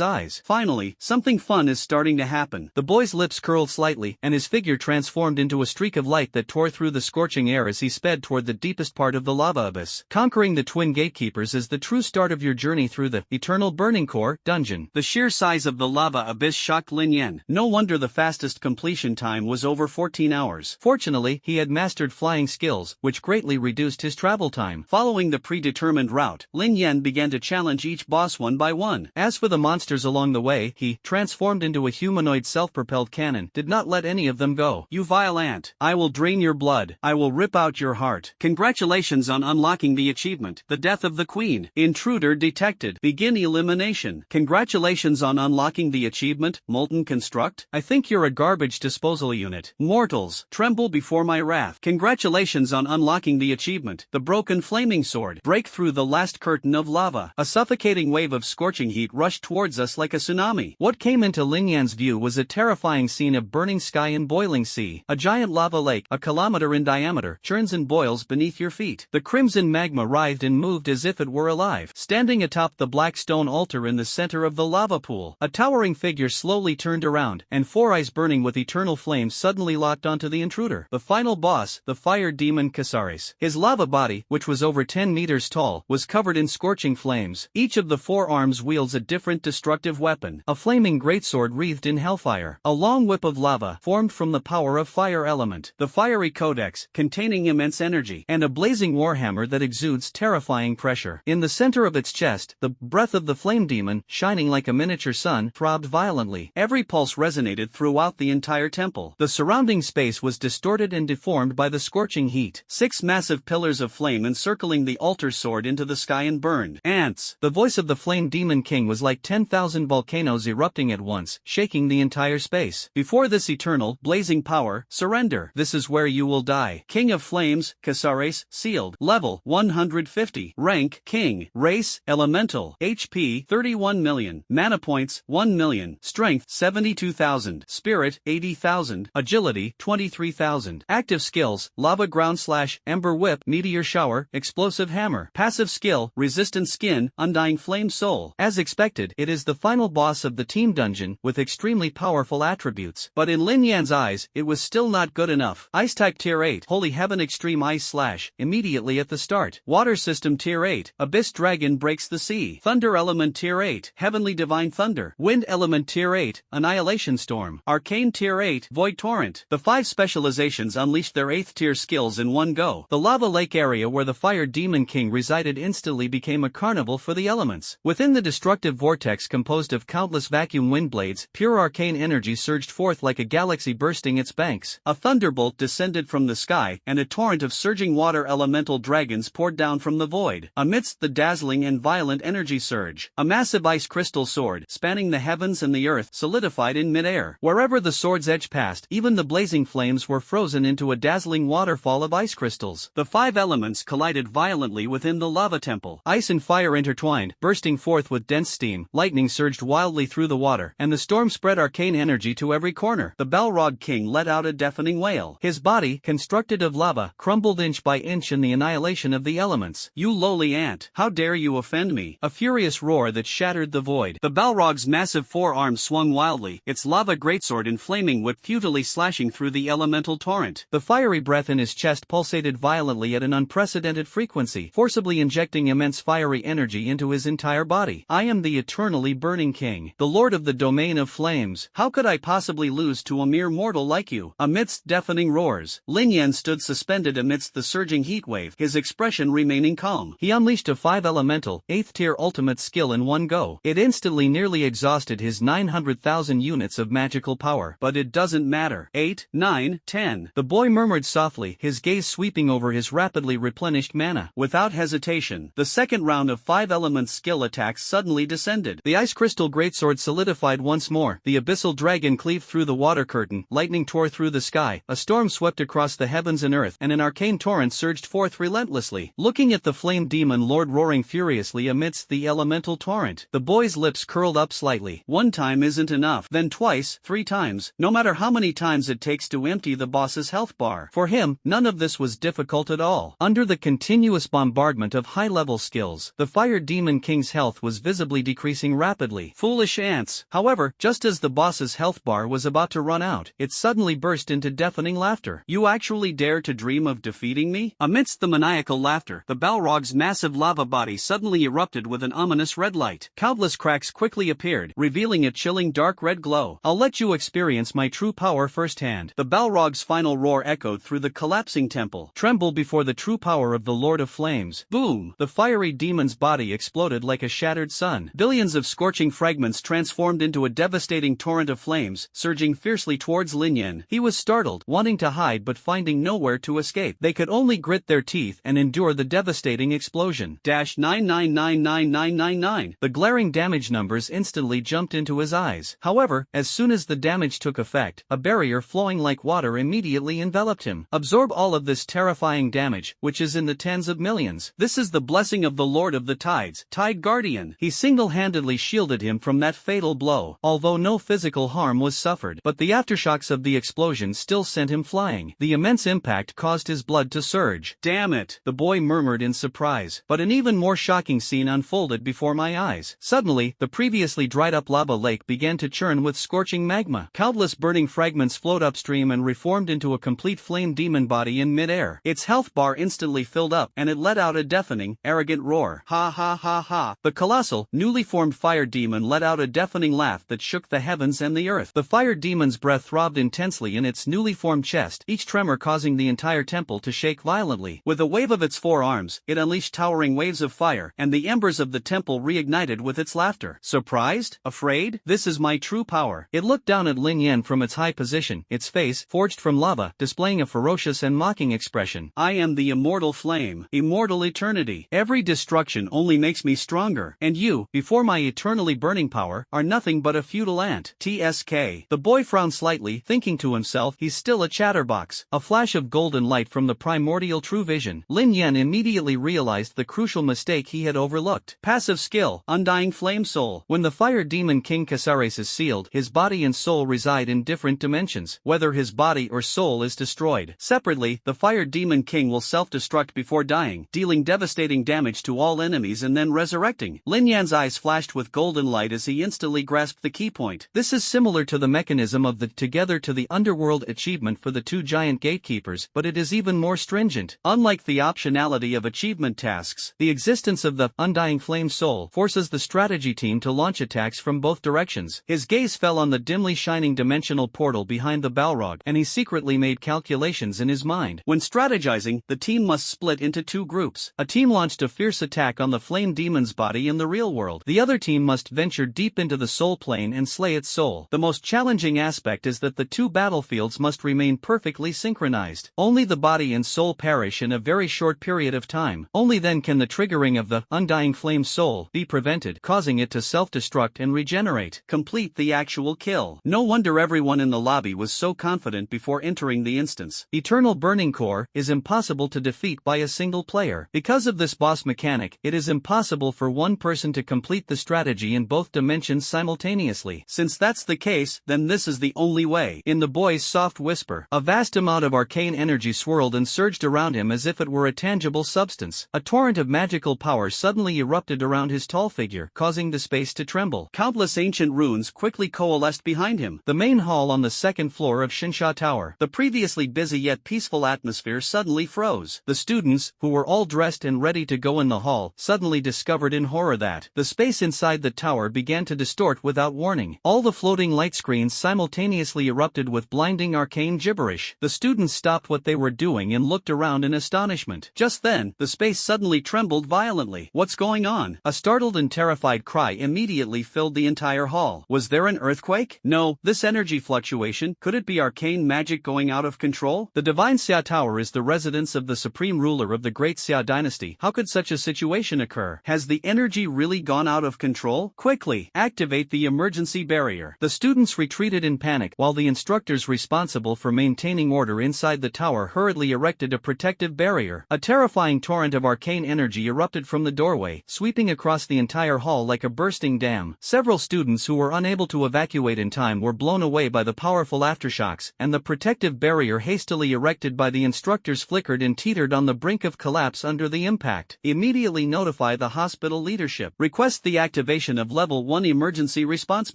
eyes. Finally, something fun is starting to happen. The boy's lips curled slightly, and his figure transformed into a streak of light that tore through the scorching air as he sped toward the deepest part of the lava abyss. Conquering the twin gatekeepers is the true start of your journey through the Eternal Burning Core dungeon. The sheer size of the lava abyss shocked Lin Yen. No wonder the fastest completion time was over 14 hours. Fortunately, he had mastered flying skills, which greatly reduced his travel time. Following the predetermined route, Lin Yen began to challenge each boss one by one. As for the monsters along the way, he, transformed into a humanoid self-propelled cannon, did not let any of them go. You vile ant, I will drain your blood, I will rip out your heart. Congratulations on unlocking the achievement, the death of the queen. Intruder detected. Begin elimination. Congratulations on unlocking the achievement, Molten Construct. I think you're a garbage disposal unit. Mortals, tremble before my wrath. Congratulations on unlocking the achievement, the Broken Flaming Sword. Break through the last curtain of lava. A suffocating wave of scorching heat rushed towards us like a tsunami. What came into Lin Yan's view was a terrifying scene of burning sky and boiling sea. A giant lava lake, a kilometer in diameter, churns and boils beneath your feet. The crimson magma writhed and moved as if it were alive. Standing atop the black stone altar in the center of the lava pool, a towering figure slowly turned around, and four eyes burning with eternal flames suddenly locked leapt onto the intruder. The final boss, the fire demon Casares. His lava body, which was over 10 meters tall, was covered in scorching flames. Each of the 4 arms wields a different destructive weapon. A flaming greatsword wreathed in hellfire. A long whip of lava, formed from the power of fire element. The fiery codex, containing immense energy. And a blazing warhammer that exudes terrifying pressure. In the center of its chest, the breath of the flame demon, shining like a miniature sun, throbbed violently. Every pulse resonated throughout the entire temple. The surrounding space was distorted and deformed by the scorching heat. 6 massive pillars of flame encircling the altar soared into the sky and burned. Ants! The voice of the flame demon king was like 10,000 volcanoes erupting at once, shaking the entire space. Before this eternal, blazing power, surrender. This is where you will die. King of Flames, Casares, sealed. Level, 150. Rank, King. Race, Elemental. HP, 31 million. Mana points, 1 million. Strength, 72,000. Spirit, 80,000. Agility, 23,000. Active skills, Lava Ground Slash, Ember Whip, Meteor Shower, Explosive Hammer. Passive skill, Resistant Skin, Undying Flame Soul. As expected, it is the final boss of the team dungeon, with extremely powerful attributes. But in Lin Yan's eyes, it was still not good enough. Ice Type Tier 8, Holy Heaven Extreme Ice Slash, immediately at the start. Water System Tier 8, Abyss Dragon Breaks the Sea. Thunder Element Tier 8, Heavenly Divine Thunder. Wind Element Tier 8, Annihilation Storm. Arcane Tier 8, Void Torrent. The 5 specializations unleashed their 8th tier skills in one go. The lava lake area where the Fire Demon King resided instantly became a carnival for the elements. Within the destructive vortex composed of countless vacuum wind blades, pure arcane energy surged forth like a galaxy bursting its banks. A thunderbolt descended from the sky, and a torrent of surging water elemental dragons poured down from the void. Amidst the dazzling and violent energy surge, a massive ice crystal sword, spanning the heavens and the earth, solidified in midair. Wherever the sword's edge passed, even the blazing flames were frozen into a dazzling waterfall of ice crystals. The 5 elements collided violently within the lava temple. Ice and fire intertwined, bursting forth with dense steam. Lightning surged wildly through the water, and the storm spread arcane energy to every corner. The Balrog King let out a deafening wail. His body, constructed of lava, crumbled inch by inch in the annihilation of the elements. You lowly ant, how dare you offend me? A furious roar that shattered the void. The Balrog's massive forearms swung wildly, its lava greatsword and flaming whip futilely slashing through the elemental torrent. The fiery breath in his chest pulsated violently at an unprecedented frequency, forcibly injecting immense fiery energy into his entire body. I am the eternally burning king, the lord of the domain of flames. How could I possibly lose to a mere mortal like you? Amidst deafening roars, Lin Yen stood suspended amidst the surging heatwave, his expression remaining calm. He unleashed a 5 elemental, 8th tier ultimate skill in one go. It instantly nearly exhausted his 900,000 units of magical power. But it doesn't matter. 8, 9, 10. The boy murmured softly, his gaze sweeping over his rapidly replenished mana. Without hesitation, the second round of 5 elements skill attacks suddenly descended. The ice crystal greatsword solidified once more. The abyssal dragon cleaved through the water curtain, lightning tore through the sky, a storm swept across the heavens and earth, and an arcane torrent surged forth relentlessly. Looking at the flame demon lord roaring furiously amidst the elemental torrent, the boy's lips curled up slightly. One time isn't enough, then twice, 3 times, no matter how many times it takes to empty the boss's health bar. For him, none of this was difficult at all. Under the continuous bombardment of high-level skills, the Fire Demon King's health was visibly decreasing rapidly. Foolish ants. However, just as the boss's health bar was about to run out, it suddenly burst into deafening laughter. You actually dare to dream of defeating me? Amidst the maniacal laughter, the Balrog's massive lava body suddenly erupted with an ominous red light. Countless cracks quickly appeared, revealing a chilling dark red glow. I'll let you experience my true power firsthand. The Balrog's final roar echoed through the collapsing temple. Tremble before the true power of the Lord of Flames. Boom! The fiery demon's body exploded like a shattered sun. Billions of scorching fragments transformed into a devastating torrent of flames, surging fiercely towards Lin Yen. He was startled, wanting to hide but finding nowhere to escape. They could only grit their teeth and endure the devastating explosion. -9999999. The glaring damage numbers instantly jumped into his eyes. However, as soon as the damage took effect, a barrier flowing like water immediately enveloped him. Absorb all of this terrifying damage, which is in the tens of millions. This is the blessing of the Lord of the Tides, Tide Guardian. He single-handedly shielded him from that fatal blow, although no physical harm was suffered. But the aftershocks of the explosion still sent him flying. The immense impact caused his blood to surge. Damn it, the boy murmured in surprise. But an even more shocking scene unfolded before my eyes. Suddenly, the previously dried-up lava lake began to churn with scorching magma. Countless burning fragments flowed upstream stream and reformed into a complete flame demon body in mid-air. Its health bar instantly filled up, and it let out a deafening, arrogant roar. Ha ha ha ha. The colossal, newly formed fire demon let out a deafening laugh that shook the heavens and the earth. The fire demon's breath throbbed intensely in its newly formed chest, each tremor causing the entire temple to shake violently. With a wave of its 4 arms, it unleashed towering waves of fire, and the embers of the temple reignited with its laughter. Surprised? Afraid? This is my true power. It looked down at Lin Yen from its high position, its face, forged from lava, displaying a ferocious and mocking expression. I am the immortal flame, immortal eternity. Every destruction only makes me stronger, and you, before my eternally burning power, are nothing but a futile ant. TSK. The boy frowned slightly, thinking to himself, he's still a chatterbox. A flash of golden light from the primordial true vision. Lin Yen immediately realized the crucial mistake he had overlooked. Passive skill, undying flame soul. When the fire demon King Casares is sealed, his body and soul reside in different dimensions, whether his body or soul is destroyed. Separately, the fire demon king will self-destruct before dying, dealing devastating damage to all enemies and then resurrecting. Lin Yan's eyes flashed with golden light as he instantly grasped the key point. This is similar to the mechanism of the Together to the Underworld achievement for the 2 giant gatekeepers, but it is even more stringent. Unlike the optionality of achievement tasks, the existence of the undying flame soul forces the strategy team to launch attacks from both directions. His gaze fell on the dimly shining dimensional portal behind the Balrog, and he secretly made calculations in his mind. When strategizing, the team must split into 2 groups. A team launched a fierce attack on the flame demon's body in the real world. The other team must venture deep into the soul plane and slay its soul. The most challenging aspect is that the 2 battlefields must remain perfectly synchronized. Only the body and soul perish in a very short period of time. Only then can the triggering of the undying flame soul be prevented, causing it to self-destruct and regenerate. Complete the actual kill. No wonder everyone in the lobby was so confident before entering the instance. Eternal Burning Core is impossible to defeat by a single player. Because of this boss mechanic, it is impossible for one person to complete the strategy in both dimensions simultaneously. Since that's the case, then this is the only way. In the boy's soft whisper, a vast amount of arcane energy swirled and surged around him as if it were a tangible substance. A torrent of magical power suddenly erupted around his tall figure, causing the space to tremble. Countless ancient runes quickly coalesced behind him. The main hall on the 2nd floor of Shinsha Tower. The previously busy yet peaceful atmosphere suddenly froze. The students, who were all dressed and ready to go in the hall, suddenly discovered in horror that the space inside the tower began to distort without warning. All the floating light screens simultaneously erupted with blinding arcane gibberish. The students stopped what they were doing and looked around in astonishment. Just then, the space suddenly trembled violently. What's going on? A startled and terrified cry immediately filled the entire hall. Was there an earthquake? No, this energy fluctuation, could it be arcane magic going out of control? The Divine Xia Tower is the residence of the supreme ruler of the Great Xia dynasty. How could such a situation occur? Has the energy really gone out of control? Quickly, activate the emergency barrier. The students retreated in panic, while the instructors responsible for maintaining order inside the tower hurriedly erected a protective barrier. A terrifying torrent of arcane energy erupted from the doorway, sweeping across the entire hall like a bursting dam. Several students who were unable to evacuate in time were blown away by the powerful aftershocks, and the protective barrier hastily erected by the instructors flickered and teetered on the brink of collapse under the impact. Immediately notify the hospital leadership. Request the activation of Level 1 emergency response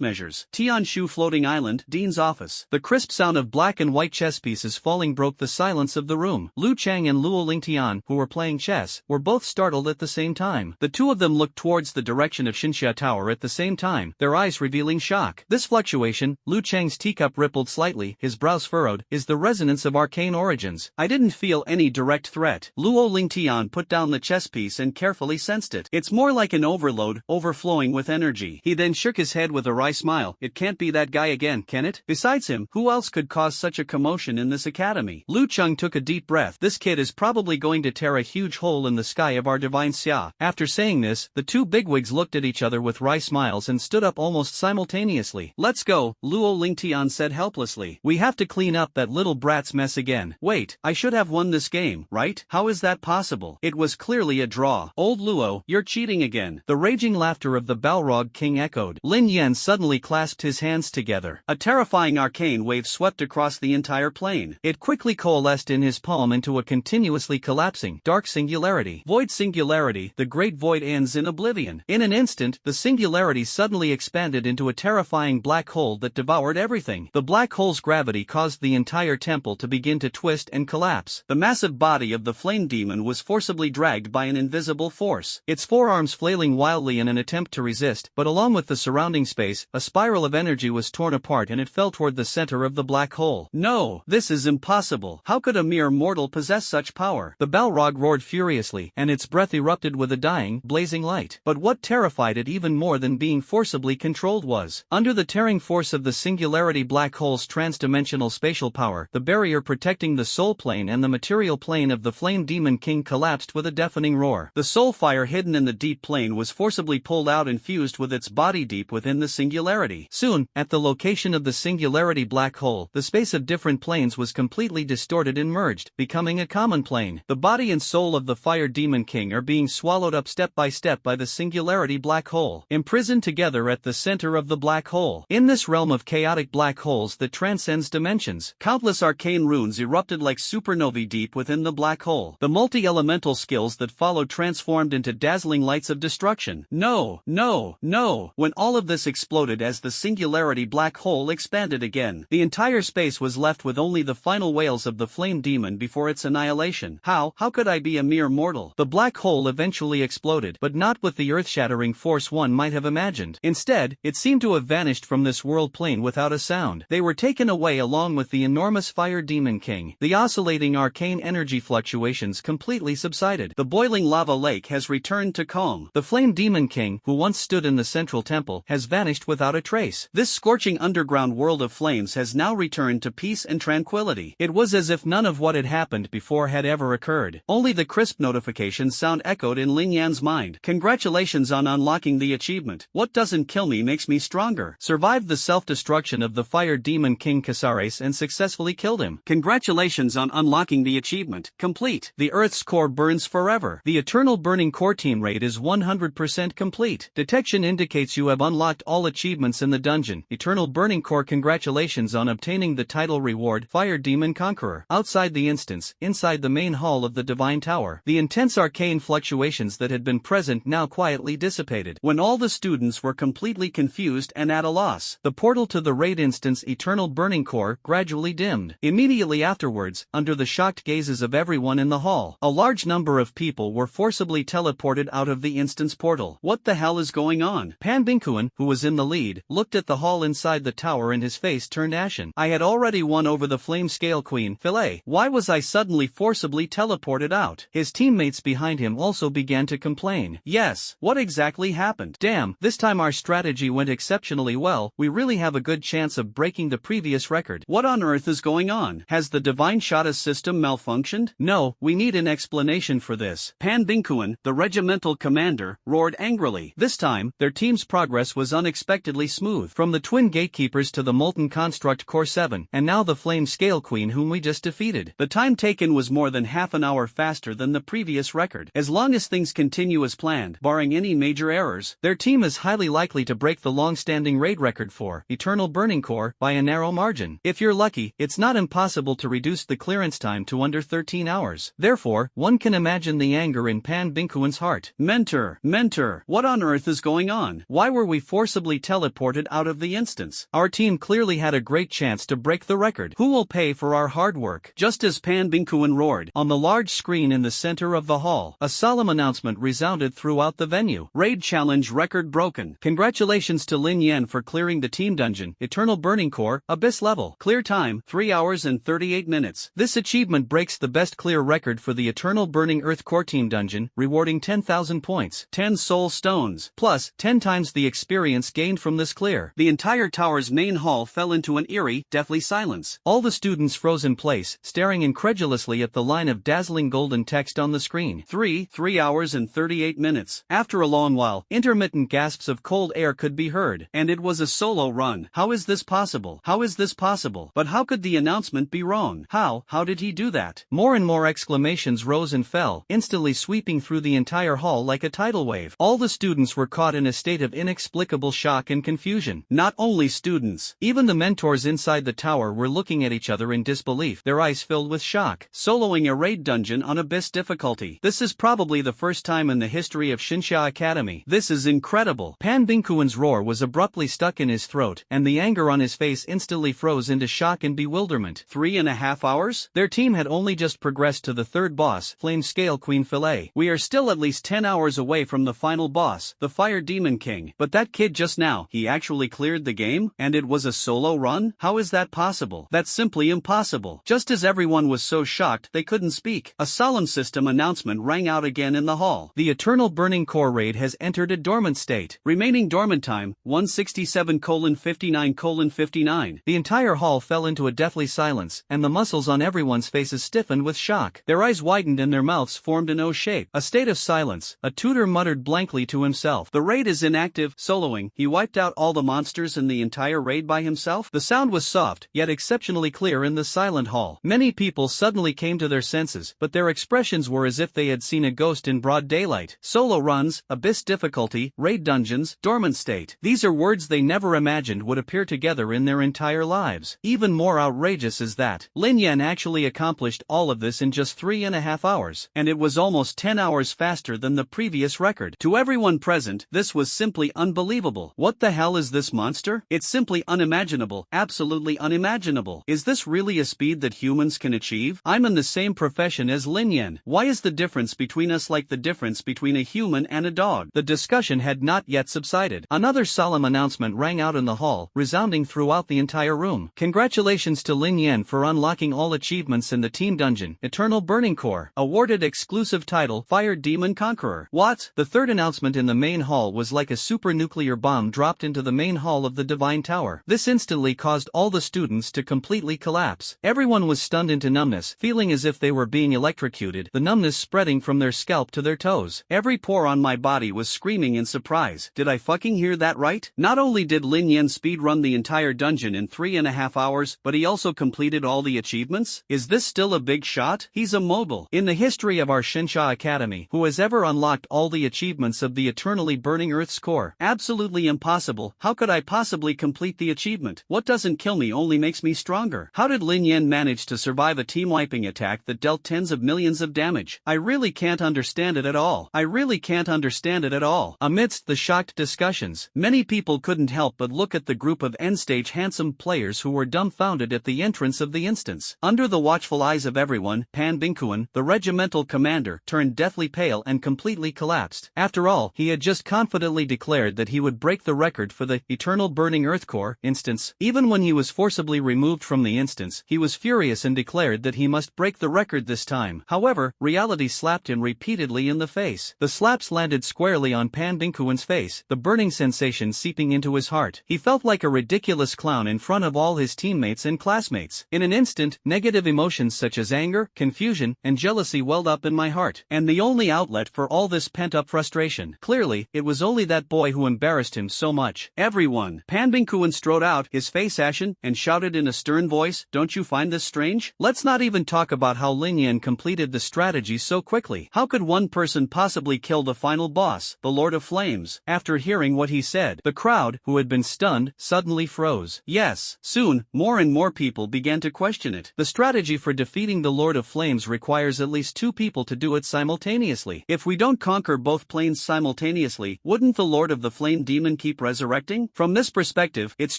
measures. Tianshu Floating Island, Dean's office. The crisp sound of black and white chess pieces falling broke the silence of the room. Lu Chang and Luo Lingtian, who were playing chess, were both startled at the same time. The 2 of them looked towards the direction of Shinsha Tower at the same time, their eyes revealing shock. This fluctuation, Lu Chang's teacup rippled slightly, his brows furrowed, is the resonance of arcane origins. I didn't feel any direct threat. Luo Lingtian put down the chess piece and carefully sensed it. It's more like an overload, overflowing with energy. He then shook his head with a wry smile. It can't be that guy again, can it? Besides him, who else could cause such a commotion in this academy? Lu Cheng took a deep breath. This kid is probably going to tear a huge hole in the sky of our divine Xia. After saying this, the 2 bigwigs looked at each other with wry smiles and stood up almost simultaneously. Let's go, Luo Lingtian said helplessly. We have to clean up that little brat's mess again. Wait, I should have won this game, right? How is that possible? It was clearly a draw. Old Luo, you're cheating again. The raging laughter of the Balrog king echoed. Lin Yen suddenly clasped his hands together. A terrifying arcane wave swept across the entire plane. It quickly coalesced in his palm into a continuously collapsing, dark singularity. Void singularity, the great void ends in oblivion. In an instant, the singularity suddenly expanded into a terrifying black hole that devoured everything. The black hole's gravity gravity caused the entire temple to begin to twist and collapse. The massive body of the flame demon was forcibly dragged by an invisible force, its forearms flailing wildly in an attempt to resist, but along with the surrounding space, a spiral of energy was torn apart and it fell toward the center of the black hole. No, this is impossible. How could a mere mortal possess such power? The Balrog roared furiously, and its breath erupted with a dying, blazing light. But what terrified it even more than being forcibly controlled was, under the tearing force of the singularity black hole's transdimensional spatial power, the barrier protecting the soul plane and the material plane of the flame demon king collapsed with a deafening roar. The soul fire hidden in the deep plane was forcibly pulled out and fused with its body deep within the singularity. Soon, at the location of the singularity black hole, the space of different planes was completely distorted and merged, becoming a common plane. The body and soul of the fire demon king are being swallowed up step by the singularity black hole, imprisoned together at the center of the black hole. In this realm of chaotic black holes that transcends dimensions, countless arcane runes erupted like supernovae deep within the black hole. The multi-elemental skills that followed transformed into dazzling lights of destruction. No, no, no! When all of this exploded as the singularity black hole expanded again, the entire space was left with only the final wails of the flame demon before its annihilation. How could I be a mere mortal? The black hole eventually exploded, but not with the earth-shattering force one might have imagined. Instead, it seemed to have vanished from this world plane without a sound. They were taken away along with the enormous fire demon king. The oscillating arcane energy fluctuations completely subsided. The boiling lava lake has returned to calm. The flame demon king, who once stood in the central temple, has vanished without a trace. This scorching underground world of flames has now returned to peace and tranquility. It was as if none of what had happened before had ever occurred. Only the crisp notification sound echoed in Lin Yan's mind. Congratulations on unlocking the achievement. What doesn't kill me makes me stronger. Survived the self-destruction of the fire demon king Casares and successfully killed him. Congratulations on unlocking the achievement. Complete. The Earth's core burns forever. The eternal burning core team rate is 100% complete. Detection indicates you have unlocked all achievements in the dungeon. Eternal burning core. Congratulations on obtaining the title reward, Fire Demon Conqueror. Outside the instance, inside the main hall of the Divine Tower, the intense arcane fluctuations that had been present now quietly dissipated. When all the students were completely confused and at a loss, the portal to the raid instance Eternal Burning Core gradually dimmed. Immediately afterwards, under the shocked gazes of everyone in the hall, a large number of people were forcibly teleported out of the instance portal. What the hell is going on? Pan Binkuan, who was in the lead, looked at the hall inside the tower and his face turned ashen. I had already won over the Flame Scale Queen, Philae. Why was I suddenly forcibly teleported out? His teammates behind him also began to complain. Yes, what exactly happened? Damn, this time our strategy went exceptionally well. We really have a good chance of breaking the previous record. What on earth is going on? Has the Divine Shada system malfunctioned? No, we need an explanation for this. Pan Binkuan, the regimental commander, roared angrily. This time, their team's progress was unexpectedly smooth. From the twin gatekeepers to the Molten Construct Core 7, and now the Flame Scale Queen whom we just defeated. The time taken was more than half an hour faster than the previous record. As long as things continue as planned, barring any major errors, their team is highly likely to break the long-standing raid record for Eternal Burning Core by a narrow margin. If you're lucky, it's not impossible to reduce the clearance time to under 13 hours. Therefore, one can imagine the anger in Pan Binkuan's heart. Mentor, what on earth is going on? Why were we forcibly teleported out of the instance? Our team clearly had a great chance to break the record. Who will pay for our hard work? Just as Pan Binkuan roared, on the large screen in the center of the hall, a solemn announcement resounded throughout the venue. Raid challenge record broken. Congratulations to Lin Yen for clearing the team dungeon, Eternal Burning Core, Abyss level. Clear time, 3 hours and 38 minutes. This achievement breaks the best clear record for the Eternal Burning Earth Core team dungeon, rewarding 10,000 points, 10 soul stones, plus 10 times the experience gained from this clear. The entire tower's main hall fell into an eerie, deathly silence. All the students froze in place, staring incredulously at the line of dazzling golden text on the screen. 3 hours and 38 minutes. After a long while, intermittent gasps of cold air could be heard, and it was a solo run. How is this possible? How is this possible? But how could the announcement be wrong? How did he do that? More and more exclamations rose and fell, instantly sweeping through the entire hall like a tidal wave. All the students were caught in a state of inexplicable shock and confusion. Not only students, even the mentors inside the tower were looking at each other in disbelief, their eyes filled with shock. Soloing a raid dungeon on Abyss difficulty. This is probably the first time in the history of Shinsha Academy. This is incredible. Pan Binkuan's roar was abruptly stuck in his throat, and the anger on his face instantly froze froze into shock and bewilderment. 3.5 hours? Their team had only just progressed to the third boss, Flame Scale Queen Fillet. We are still at least 10 hours away from the final boss, the Fire Demon King. But that kid just now, he actually cleared the game? And it was a solo run? How is that possible? That's simply impossible. Just as everyone was so shocked they couldn't speak, a solemn system announcement rang out again in the hall. The Eternal Burning Core raid has entered a dormant state. Remaining dormant time, 167:59:59. The entire hall fell into a deathly silence, and the muscles on everyone's faces stiffened with shock. Their eyes widened and their mouths formed an O shape. A state of silence. A tutor muttered blankly to himself. The raid is inactive, soloing. He wiped out all the monsters in the entire raid by himself? The sound was soft, yet exceptionally clear in the silent hall. Many people suddenly came to their senses, but their expressions were as if they had seen a ghost in broad daylight. Solo runs, abyss difficulty, raid dungeons, dormant state. These are words they never imagined would appear together in their entire lives. Even more outrageous is that Lin Yen actually accomplished all of this in just 3.5 hours, and it was almost 10 hours faster than the previous record. To everyone present, this was simply unbelievable. What the hell is this monster? It's simply unimaginable, absolutely unimaginable. Is this really a speed that humans can achieve? I'm in the same profession as Lin Yen. Why is the difference between us like the difference between a human and a dog? The discussion had not yet subsided. Another solemn announcement rang out in the hall, resounding throughout the entire room. Congratulations to Lin Yen for unlocking all achievements in the team dungeon, Eternal Burning Core. Awarded exclusive title, Fire Demon Conqueror. What? The third announcement in the main hall was like a super nuclear bomb dropped into the main hall of the Divine Tower. This instantly caused all the students to completely collapse. Everyone was stunned into numbness, feeling as if they were being electrocuted, the numbness spreading from their scalp to their toes. Every pore on my body was screaming in surprise. Did I fucking hear that right? Not only did Lin Yen speedrun the entire dungeon in 3.5 hours, but he also completed all the achievements? Is this still a big shot? He's a mobile. In the history of our Shinsha Academy, who has ever unlocked all the achievements of the eternally burning Earth's core? Absolutely impossible. How could I possibly complete the achievement? What doesn't kill me only makes me stronger. How did Lin Yen manage to survive a team-wiping attack that dealt tens of millions of damage? I really can't understand it at all. I really can't understand it at all. Amidst the shocked discussions, many people couldn't help but look at the group of end-stage handsome players who were dumbfounded at the entrance of the instance. Under the watchful eyes of everyone, Pan Binkuan, the regimental commander, turned deathly pale and completely collapsed. After all, he had just confidently declared that he would break the record for the Eternal Burning Earth Core instance. Even when he was forcibly removed from the instance, he was furious and declared that he must break the record this time. However, reality slapped him repeatedly in the face. The slaps landed squarely on Pan Binkuan's face, the burning sensation seeping into his heart. He felt like a ridiculous clown in front of all his teammates and classmates. In an instant, negative emotions such as anger, confusion, and jealousy welled up in my heart. And the only outlet for all this pent-up frustration. Clearly, it was only that boy who embarrassed him so much. Everyone. Pan Binkuan strode out, his face ashen, and shouted in a stern voice, "Don't you find this strange? Let's not even talk about how Lin Yen completed the strategy so quickly. How could one person possibly kill the final boss, the Lord of Flames?" After hearing what he said, the crowd, who had been stunned, suddenly froze. Yes, soon, more and more people began to question it. The strategy for defeating the Lord of Flames requires at least two people to do it simultaneously. If we don't conquer both planes simultaneously, wouldn't the Lord of the Flame Demon keep resurrecting? From this perspective, it's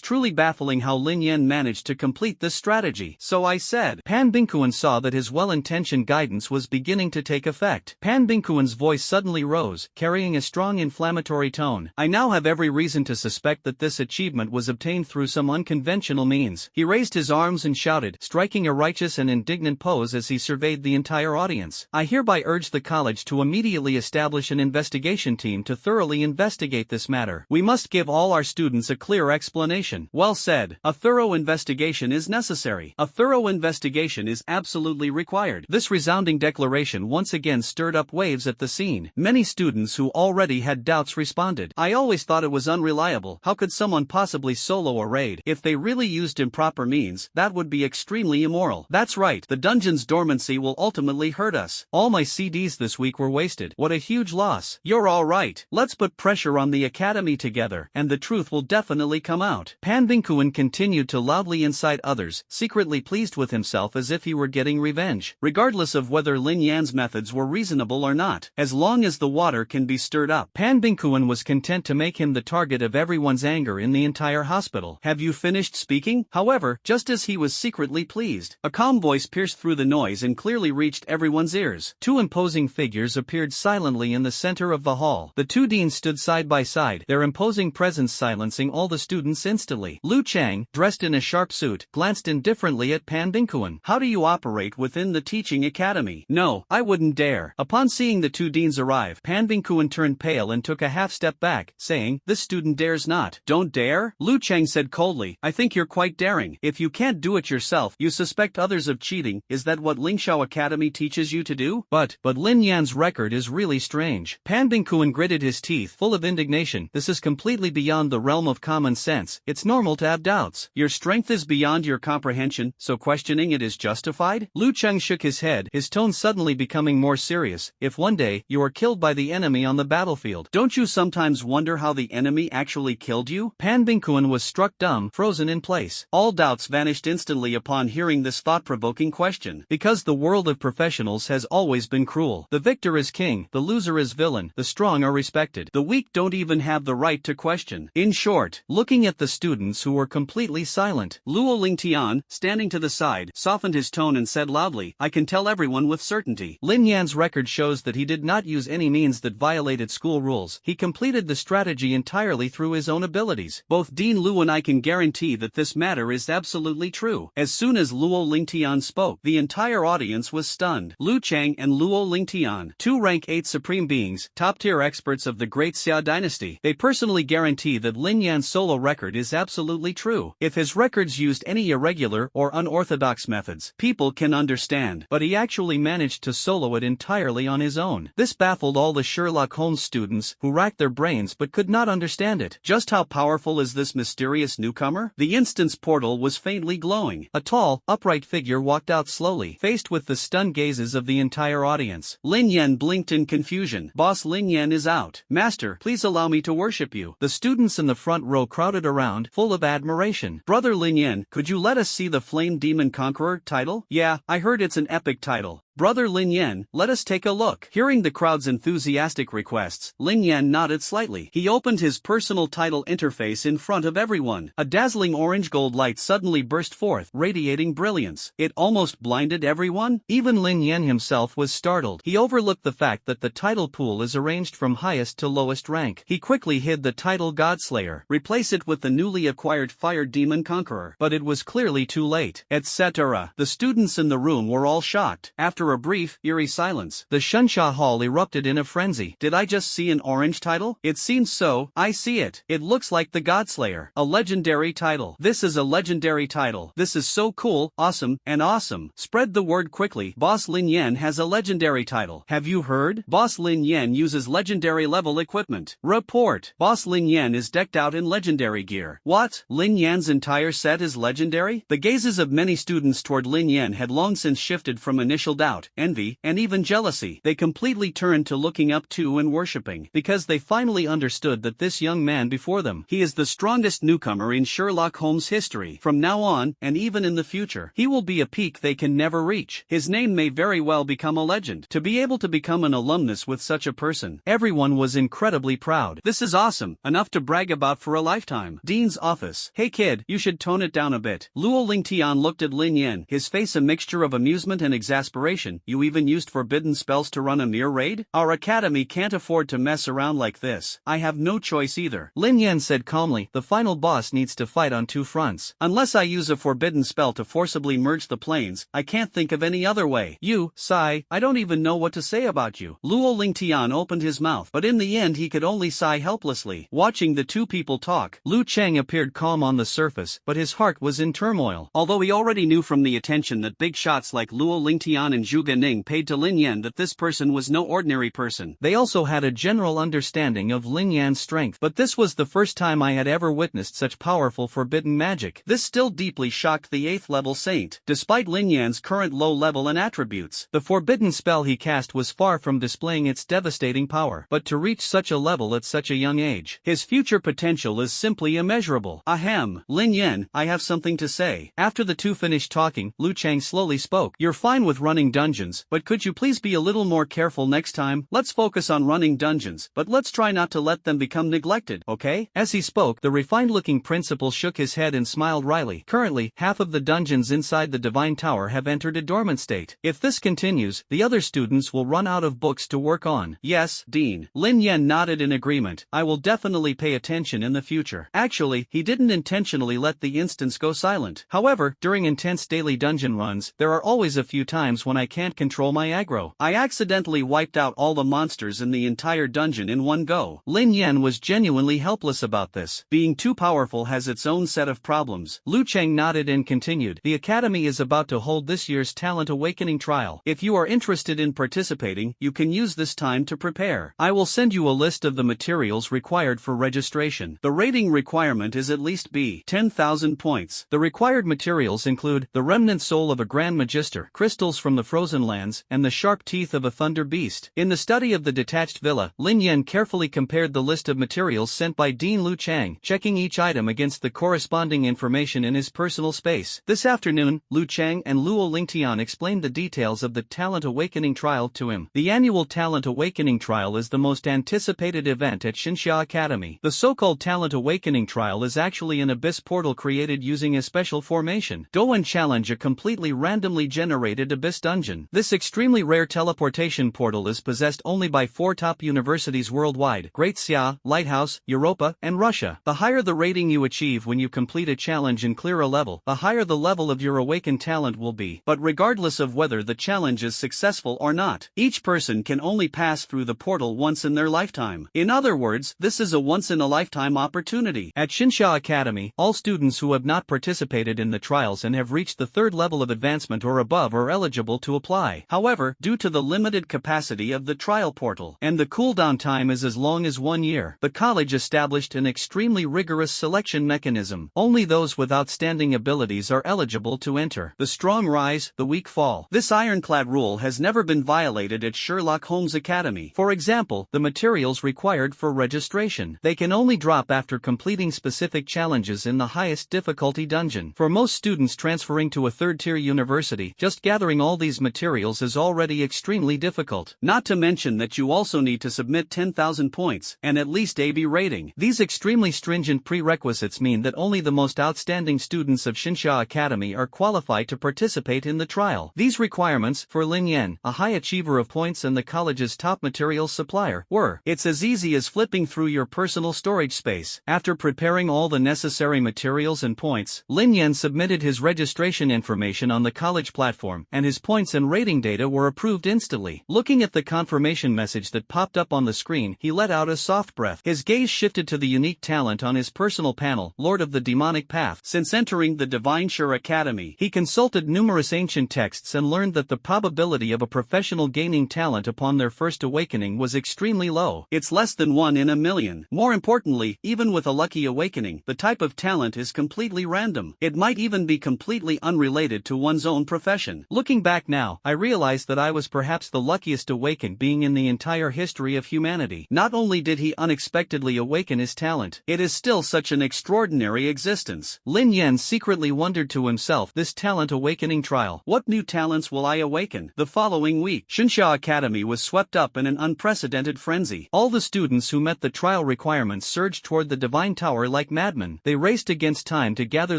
truly baffling how Lin Yen managed to complete this strategy. So I said. Pan Binkuan saw that his well-intentioned guidance was beginning to take effect. Pan Binkuan's voice suddenly rose, carrying a strong inflammatory tone. "I now have every reason to suspect that this achievement was obtained through some unconventional means." He raised his arms and shouted, striking a righteous and indignant pose as he surveyed the entire audience. "I hereby urge the college to immediately establish an investigation team to thoroughly investigate this matter. We must give all our students a clear explanation." Well said. A thorough investigation is necessary. A thorough investigation is absolutely required. This resounding declaration once again stirred up waves at the scene. Many students who already had doubts responded. "I always thought it was unreliable. How could someone possibly solo a raid? If they really used improper means, that would be extremely immoral." "That's right. The dungeon's dormancy will ultimately hurt us. All my CDs this week were wasted. What a huge loss." "You're all right. Let's put pressure on the academy together, and the truth will definitely come out." Pan Binkuan continued to loudly incite others, secretly pleased with himself as if he were getting revenge. Regardless of whether Lin Yan's methods were reasonable or not, as long as the water can be stirred up, Pan Binkuan was content to make him the target of everyone's anger in the entire hospital. "Have you finished speaking?" thinking. However, just as he was secretly pleased, a calm voice pierced through the noise and clearly reached everyone's ears. Two imposing figures appeared silently in the center of the hall. The two deans stood side by side, their imposing presence silencing all the students instantly. Lu Chang, dressed in a sharp suit, glanced indifferently at Pan Bingkuan. How do you operate within the teaching academy? No, I wouldn't dare. Upon seeing the two deans arrive, Pan Bingkuan turned pale and took a half step back, saying, this student dares not. Don't dare? Lu Chang said coldly, I think you're quite daring. If you can't do it yourself, you suspect others of cheating. Is that what Lingxiao Academy teaches you to do? But Lin Yan's record is really strange. Pan Bingkuan gritted his teeth, full of indignation. This is completely beyond the realm of common sense. It's normal to have doubts. Your strength is beyond your comprehension, so questioning it is justified? Lu Cheng shook his head, his tone suddenly becoming more serious. If one day, you are killed by the enemy on the battlefield, don't you sometimes wonder how the enemy actually killed you? Pan Bingkuan was struck dumb, frozen in place. All doubts vanished instantly upon hearing this thought-provoking question. Because the world of professionals has always been cruel. The victor is king, the loser is villain, the strong are respected. The weak don't even have the right to question. In short, looking at the students who were completely silent, Luo Lingtian, standing to the side, softened his tone and said loudly, I can tell everyone with certainty. Lin Yan's record shows that he did not use any means that violated school rules. He completed the strategy entirely through his own abilities. Both Dean Lu and I can guarantee that this matter is absolutely true. As soon as Luo Lingtian spoke, the entire audience was stunned. Lu Chang and Luo Lingtian, two rank 8 supreme beings, top-tier experts of the Great Xia dynasty. They personally guarantee that Lin Yan's solo record is absolutely true. If his records used any irregular or unorthodox methods, people can understand. But he actually managed to solo it entirely on his own. This baffled all the Sherlock Holmes students, who racked their brains but could not understand it. Just how powerful is this mysterious newcomer? The instance portal was faintly glowing. A tall, upright figure walked out slowly, faced with the stunned gazes of the entire audience. Lin Yen blinked in confusion. Boss Lin Yen is out. Master, please allow me to worship you. The students in the front row crowded around, full of admiration. Brother Lin Yen, could you let us see the Flame Demon Conqueror title? Yeah, I heard it's an epic title. Brother Lin Yen, let us take a look. Hearing the crowd's enthusiastic requests, Lin Yen nodded slightly. He opened his personal title interface in front of everyone. A dazzling orange-gold light suddenly burst forth, radiating brilliance. It almost blinded everyone. Even Lin Yen himself was startled. He overlooked the fact that the title pool is arranged from highest to lowest rank. He quickly hid the title Godslayer. Replace it with the newly acquired Fire Demon Conqueror. But it was clearly too late. Etc. The students in the room were all shocked. After a brief, eerie silence, the Shunsha Hall erupted in a frenzy. Did I just see an orange title? It seems so. I see it. It looks like the Godslayer. A legendary title. This is a legendary title. This is so cool, awesome, and awesome. Spread the word quickly. Boss Lin Yen has a legendary title. Have you heard? Boss Lin Yen uses legendary level equipment. Report. Boss Lin Yen is decked out in legendary gear. What? Lin Yan's entire set is legendary? The gazes of many students toward Lin Yen had long since shifted from initial doubt, envy, and even jealousy. They completely turned to looking up to and worshipping, because they finally understood that this young man before them, he is the strongest newcomer in Sherlock Holmes history. From now on, and even in the future, he will be a peak they can never reach. His name may very well become a legend. To be able to become an alumnus with such a person, everyone was incredibly proud. This is awesome, enough to brag about for a lifetime. Dean's office. Hey kid, you should tone it down a bit. Luo Lingtian looked at Lin Yen, his face a mixture of amusement and exasperation. You even used forbidden spells to run a mere raid? Our academy can't afford to mess around like this. I have no choice either. Lin Yen said calmly, the final boss needs to fight on two fronts. Unless I use a forbidden spell to forcibly merge the planes, I can't think of any other way. You, sigh, I don't even know what to say about you. Luo Lingtian opened his mouth, but in the end he could only sigh helplessly. Watching the two people talk, Lu Cheng appeared calm on the surface, but his heart was in turmoil. Although he already knew from the attention that big shots like Luo Lingtian and Zhu Ganing paid to Lin Yen that this person was no ordinary person. They also had a general understanding of Lin Yan's strength, but this was the first time I had ever witnessed such powerful forbidden magic. This still deeply shocked the 8th level saint. Despite Lin Yan's current low level and attributes, the forbidden spell he cast was far from displaying its devastating power. But to reach such a level at such a young age, his future potential is simply immeasurable. Ahem, Lin Yen, I have something to say. After the two finished talking, Lu Chang slowly spoke. You're fine with running dungeons dungeons, but could you please be a little more careful next time? Let's focus on running dungeons, but let's try not to let them become neglected, okay? As he spoke, the refined-looking principal shook his head and smiled wryly. Currently, half of the dungeons inside the Divine Tower have entered a dormant state. If this continues, the other students will run out of books to work on. Yes, Dean. Lin Yen nodded in agreement. I will definitely pay attention in the future. Actually, he didn't intentionally let the instance go silent. However, during intense daily dungeon runs, there are always a few times when I can't control my aggro. I accidentally wiped out all the monsters in the entire dungeon in one go. Lin Yen was genuinely helpless about this. Being too powerful has its own set of problems. Lu Cheng nodded and continued. The Academy is about to hold this year's Talent Awakening trial. If you are interested in participating, you can use this time to prepare. I will send you a list of the materials required for registration. The rating requirement is at least B. 10,000 points. The required materials include the remnant soul of a Grand Magister, crystals from the Frozen Lands, and the sharp teeth of a Thunder Beast. In the study of the detached villa, Lin Yen carefully compared the list of materials sent by Dean Lu Chang, checking each item against the corresponding information in his personal space. This afternoon, Lu Chang and Luo Lingtian explained the details of the Talent Awakening trial to him. The annual Talent Awakening trial is the most anticipated event at Xinxia Academy. The so-called Talent Awakening trial is actually an abyss portal created using a special formation. Go and challenge a completely randomly generated abyss dungeon. This extremely rare teleportation portal is possessed only by 4 top universities worldwide: Great Xia, Lighthouse, Europa, and Russia. The higher the rating you achieve when you complete a challenge and clear a level, the higher the level of your awakened talent will be. But regardless of whether the challenge is successful or not, each person can only pass through the portal once in their lifetime. In other words, this is a once-in-a-lifetime opportunity. At Xinxia Academy, all students who have not participated in the trials and have reached the 3rd level of advancement or above are eligible to apply. However, due to the limited capacity of the trial portal, and the cooldown time is as long as 1 year, the college established an extremely rigorous selection mechanism. Only those with outstanding abilities are eligible to enter. The strong rise, the weak fall. This ironclad rule has never been violated at Sherlock Holmes Academy. For example, the materials required for registration. They can only drop after completing specific challenges in the highest difficulty dungeon. For most students transferring to a 3rd-tier university, just gathering all these materials is already extremely difficult. Not to mention that you also need to submit 10,000 points, and at least AB rating. These extremely stringent prerequisites mean that only the most outstanding students of Xinxia Academy are qualified to participate in the trial. These requirements, for Lin Yen, a high achiever of points and the college's top materials supplier, were: it's as easy as flipping through your personal storage space. After preparing all the necessary materials and points, Lin Yen submitted his registration information on the college platform, and his points and rating data were approved instantly. Looking at the confirmation message that popped up on the screen, he let out a soft breath. His gaze shifted to the unique talent on his personal panel, Lord of the Demonic Path. Since entering the Divine Shur Academy, he consulted numerous ancient texts and learned that the probability of a professional gaining talent upon their first awakening was extremely low. It's less than 1 in a million. More importantly, even with a lucky awakening, the type of talent is completely random. It might even be completely unrelated to one's own profession. Looking back now, I realized that I was perhaps the luckiest awakened being in the entire history of humanity. Not only did he unexpectedly awaken his talent, it is still such an extraordinary existence. Lin Yen secretly wondered to himself, this talent awakening trial, what new talents will I awaken? The following week, Xinxia Academy was swept up in an unprecedented frenzy. All the students who met the trial requirements surged toward the Divine Tower like madmen. They raced against time to gather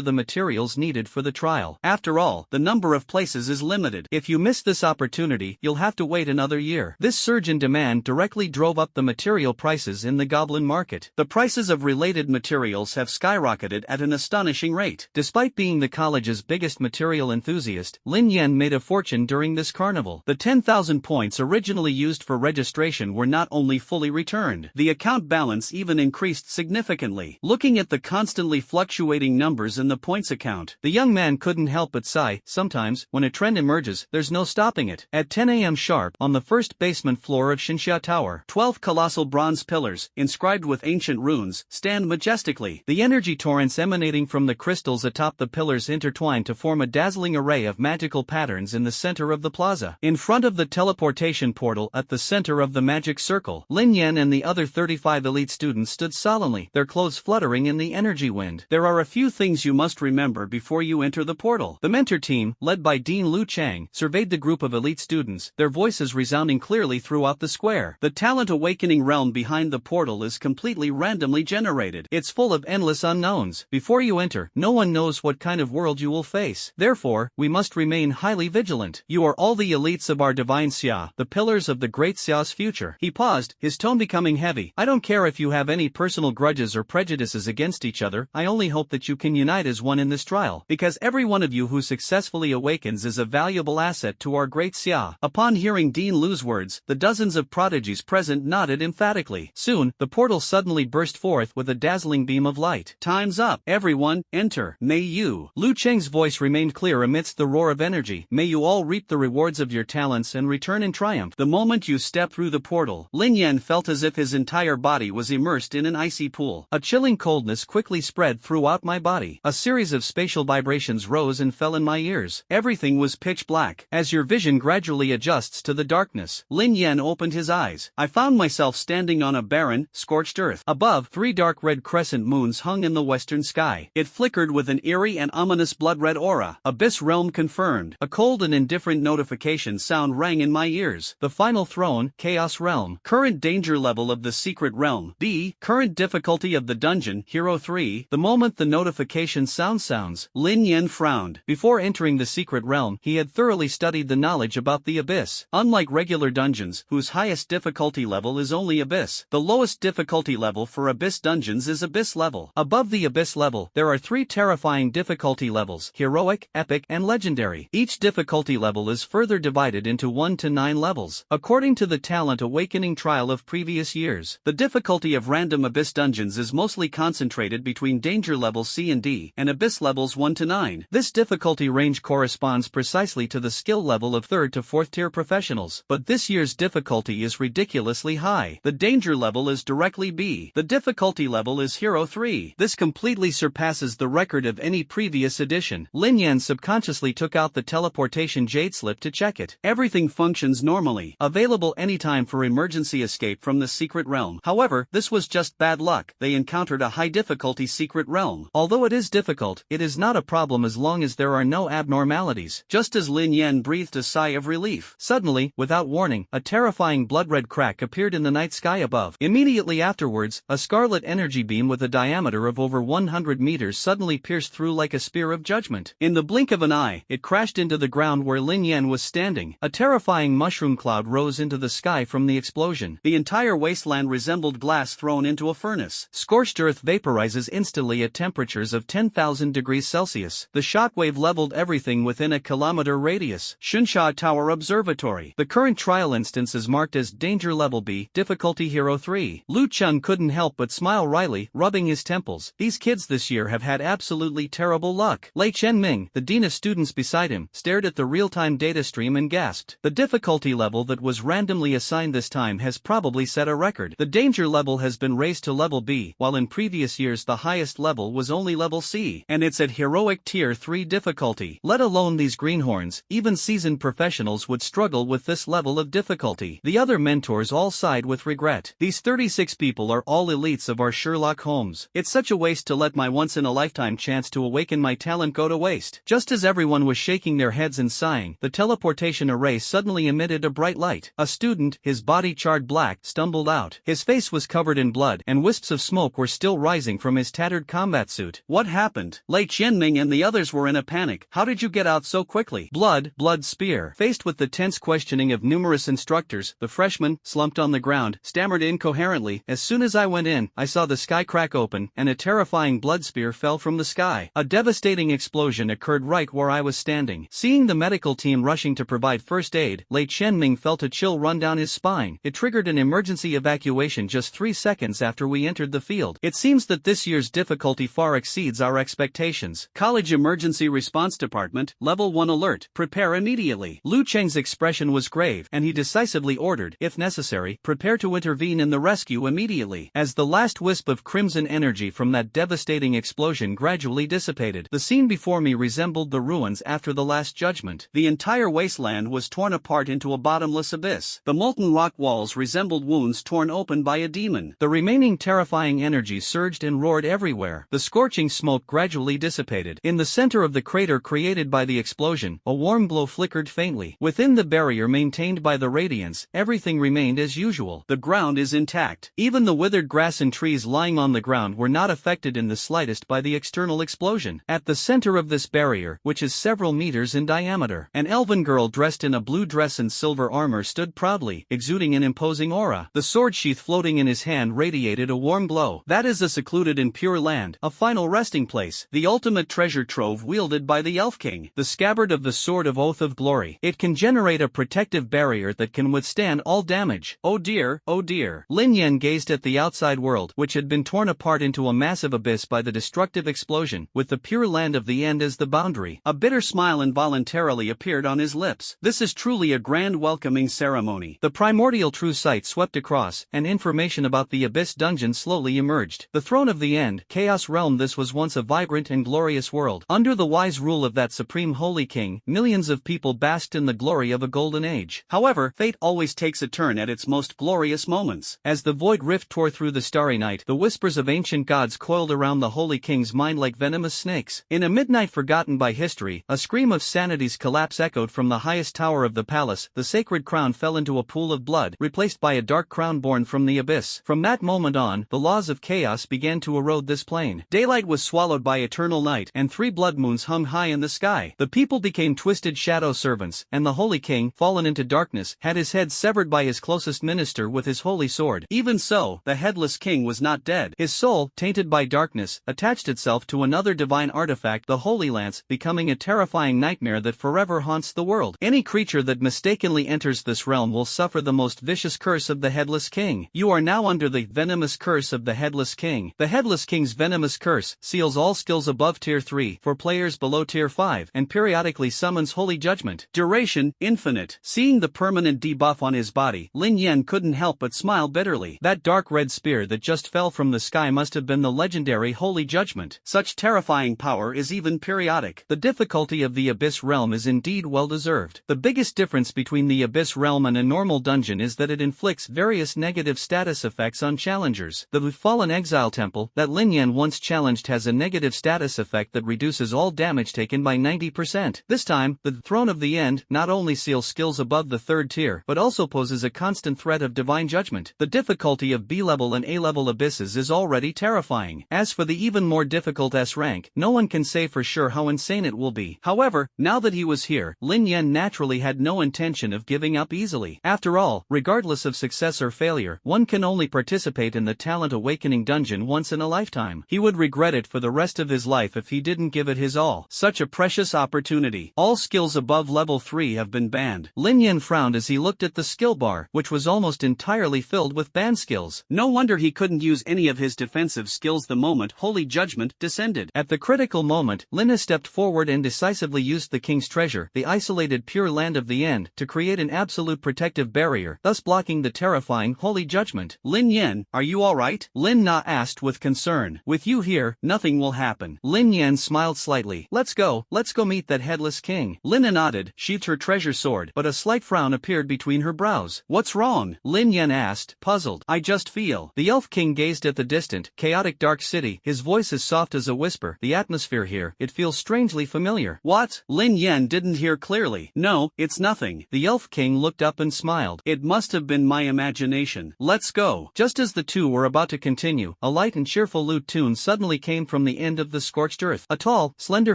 the materials needed for the trial. After all, the number of places is limited. If you miss this opportunity, you'll have to wait another year. This surge in demand directly drove up the material prices in the goblin market. The prices of related materials have skyrocketed at an astonishing rate. Despite being the college's biggest material enthusiast, Lin Yen made a fortune during this carnival. The 10,000 points originally used for registration were not only fully returned, the account balance even increased significantly. Looking at the constantly fluctuating numbers in the points account, the young man couldn't help but sigh. Sometimes, when a trend emerges, there's no stopping it. At 10 a.m. sharp, on the first basement floor of Xinxia Tower, 12 colossal bronze pillars, inscribed with ancient runes, stand majestically. The energy torrents emanating from the crystals atop the pillars intertwine to form a dazzling array of magical patterns in the center of the plaza. In front of the teleportation portal at the center of the magic circle, Lin Yen and the other 35 elite students stood solemnly, their clothes fluttering in the energy wind. There are a few things you must remember before you enter the portal. The mentor team, led by Dean Lu Chang, surveyed surveyed the group of elite students, their voices resounding clearly throughout the square. The talent awakening realm behind the portal is completely randomly generated. It's full of endless unknowns. Before you enter, no one knows what kind of world you will face. Therefore, we must remain highly vigilant. You are all the elites of our divine Xia, the pillars of the great Xia's future. He paused, his tone becoming heavy. I don't care if you have any personal grudges or prejudices against each other, I only hope that you can unite as one in this trial, because every one of you who successfully awakens is a valuable asset to our great Xia. Upon hearing Dean Lu's words, the dozens of prodigies present nodded emphatically. Soon, the portal suddenly burst forth with a dazzling beam of light. Time's up. Everyone, enter. May you. Lu Cheng's voice remained clear amidst the roar of energy. May you all reap the rewards of your talents and return in triumph. The moment you step through the portal, Lin Yen felt as if his entire body was immersed in an icy pool. A chilling coldness quickly spread throughout my body. A series of spatial vibrations rose and fell in my ears. Everything was pitch black. As your vision gradually adjusts to the darkness, Lin Yen opened his eyes. I found myself standing on a barren, scorched earth. Above, 3 dark red crescent moons hung in the western sky. It flickered with an eerie and ominous blood-red aura. Abyss realm confirmed. A cold and indifferent notification sound rang in my ears. The final throne, Chaos realm. Current danger level of the secret realm, B. Current difficulty of the dungeon, Hero 3. The moment the notification sounds, Lin Yen frowned. Before entering the secret realm, he had thoroughly studied the knowledge about the Abyss. Unlike regular dungeons, whose highest difficulty level is only Abyss, the lowest difficulty level for Abyss dungeons is Abyss level. Above the Abyss level, there are 3 terrifying difficulty levels, Heroic, Epic, and Legendary. Each difficulty level is further divided into 1 to 9 levels. According to the talent awakening trial of previous years, the difficulty of random Abyss dungeons is mostly concentrated between danger levels C and D, and Abyss levels 1 to 9. This difficulty range corresponds precisely to the skill level of 3rd to 4th tier professionals, but this year's difficulty is ridiculously high. The danger level is directly B. The difficulty level is Hero 3. This completely surpasses the record of any previous edition. Lin Yen subconsciously took out the teleportation jade slip to check it. Everything functions normally, available anytime for emergency escape from the secret realm. However, this was just bad luck. They encountered a high difficulty secret realm. Although it is difficult, it is not a problem as long as there are no abnormalities. Just as Lin Yen breathed a sigh of relief, suddenly, without warning, a terrifying blood-red crack appeared in the night sky above. Immediately afterwards, a scarlet energy beam with a diameter of over 100 meters suddenly pierced through like a spear of judgment. In the blink of an eye, it crashed into the ground where Lin Yen was standing. A terrifying mushroom cloud rose into the sky from the explosion. The entire wasteland resembled glass thrown into a furnace. Scorched earth vaporizes instantly at temperatures of 10,000 degrees Celsius. The shockwave leveled everything within a kilometer radius. Shunsha Tower Observatory. The current trial instance is marked as Danger Level B, Difficulty Hero 3. Lu Chun couldn't help but smile wryly, rubbing his temples. These kids this year have had absolutely terrible luck. Lei Chenming, the dean of students beside him, stared at the real-time data stream and gasped. The difficulty level that was randomly assigned this time has probably set a record. The danger level has been raised to level B, while in previous years the highest level was only level C, and it's at heroic tier 3 difficulty. Let alone these greenhorns, even seasoned professionals would struggle with this level of difficulty. The other mentors all sighed with regret. These 36 people are all elites of our Sherlock Holmes. It's such a waste to let my once-in-a-lifetime chance to awaken my talent go to waste. Just as everyone was shaking their heads and sighing, the teleportation array suddenly emitted a bright light. A student, his body charred black, stumbled out. His face was covered in blood, and wisps of smoke were still rising from his tattered combat suit. What happened? Lei Qianming and the others were in a panic. How did you get out so quickly? Blood spear. Faced with the tense questioning of numerous instructors, the freshman, slumped on the ground, stammered incoherently. As soon as I went in, I saw the sky crack open, and a terrifying blood spear fell from the sky. A devastating explosion occurred right where I was standing. Seeing the medical team rushing to provide first aid, Lei Qianming felt a chill run down his spine. It triggered an emergency evacuation just 3 seconds after we entered the field. It seems that this year's difficulty far exceeds our expectations. College Emergency Response Department, Level 1 alert. Prepare immediately. Lu Cheng's expression was grave, and he decisively ordered, if necessary, prepare to intervene in the rescue immediately. As the last wisp of crimson energy from that devastating explosion gradually dissipated, the scene before me resembled the ruins after the Last Judgment. The entire wasteland was torn apart into a bottomless abyss. The molten rock walls resembled wounds torn open by a demon. The remaining terrifying energy surged and roared everywhere. The scorching smoke gradually dissipated. In the center of the crater created by the explosion, a warm glow afterglow flickered faintly. Within the barrier maintained by the radiance, everything remained as usual. The ground is intact. Even the withered grass and trees lying on the ground were not affected in the slightest by the external explosion. At the center of this barrier, which is several meters in diameter, an elven girl dressed in a blue dress and silver armor stood proudly, exuding an imposing aura. The sword sheath floating in his hand radiated a warm glow. That is a secluded and pure land, a final resting place, the ultimate treasure trove wielded by the Elf King. The scabbard of the Sword of Oath of Glory. It can generate a protective barrier that can withstand all damage. Oh dear, oh dear. Lin Yen gazed at the outside world, which had been torn apart into a massive abyss by the destructive explosion, with the pure land of the end as the boundary. A bitter smile involuntarily appeared on his lips. This is truly a grand welcoming ceremony. The primordial true sight swept across, and information about the Abyss dungeon slowly emerged. The throne of the end, Chaos Realm. This was once a vibrant and glorious world. Under the wise rule of that supreme holy king, millions of people basked in the glory of a golden age. However, fate always takes a turn at its most glorious moments. As the void rift tore through the starry night, the whispers of ancient gods coiled around the holy king's mind like venomous snakes. In a midnight forgotten by history, a scream of sanity's collapse echoed from the highest tower of the palace. The sacred crown fell into a pool of blood, replaced by a dark crown born from the abyss. From that moment on, the laws of chaos began to erode this plane. Daylight was swallowed by eternal night, and 3 blood moons hung high in the sky. The people became twisted shadow servants, and the holy king, fallen into darkness, had his head severed by his closest minister with his holy sword. Even so, the headless king was not dead. His soul, tainted by darkness, attached itself to another divine artifact, the Holy Lance, becoming a terrifying nightmare that forever haunts the world. Any creature that mistakenly enters this realm will suffer the most vicious curse of the headless king. You are now under the venomous curse of the headless king. The headless king's venomous curse seals all skills above tier 3 for players below tier 5 and periodically summons holy judgment. Duration, infinite. Seeing the permanent debuff on his body, Lin Yen couldn't help but smile bitterly. That dark red spear that just fell from the sky must have been the legendary holy judgment. Such terrifying power is even periodic. The difficulty of the Abyss realm is indeed well deserved. The biggest difference between the Abyss realm and a normal dungeon is that it inflicts various negative status effects on challengers. The Fallen Exile Temple that Lin Yen once challenged has a negative status effect that reduces all damage taken by 90%. This time, the Throne of the End not only seals skills above the 3rd tier, but also poses a constant threat of divine judgment. The difficulty of B-level and A-level abysses is already terrifying. As for the even more difficult S rank, no one can say for sure how insane it will be. However, now that he was here, Lin Yen naturally had no intention of giving up easily. After all, regardless of success or failure, one can only participate in the Talent Awakening dungeon once in a lifetime. He would regret it for the rest of his life if he didn't give it his all. Such a precious opportunity. All skills above level 3 have been banned. Lin Yen frowned as he looked at the skill bar, which was almost entirely filled with banned skills. No wonder he couldn't use any of his defensive skills the moment Holy Judgment descended. At the critical moment, Lin stepped forward and decisively used the king's treasure, the isolated pure land of the end, to create an absolute protective barrier, thus blocking the terrifying Holy Judgment. Lin Yen, are you alright? Lin Na asked with concern. With you here, nothing will happen. Lin Yen smiled slightly. Let's go meet that headless king. Lin nodded, sheathed her treasure sword, but a slight frown appeared between her brows. What's wrong? Lin Yen asked, puzzled. I just feel. The Elf King gazed at the distant, chaotic dark city, his voice as soft as a whisper. The atmosphere here, it feels strangely familiar. What? Lin Yen didn't hear clearly. No, it's nothing. The Elf King looked up and smiled. It must have been my imagination. Let's go. Just as the two were about to continue, a light and cheerful lute tune suddenly came from the end of the scorched earth. A tall, slender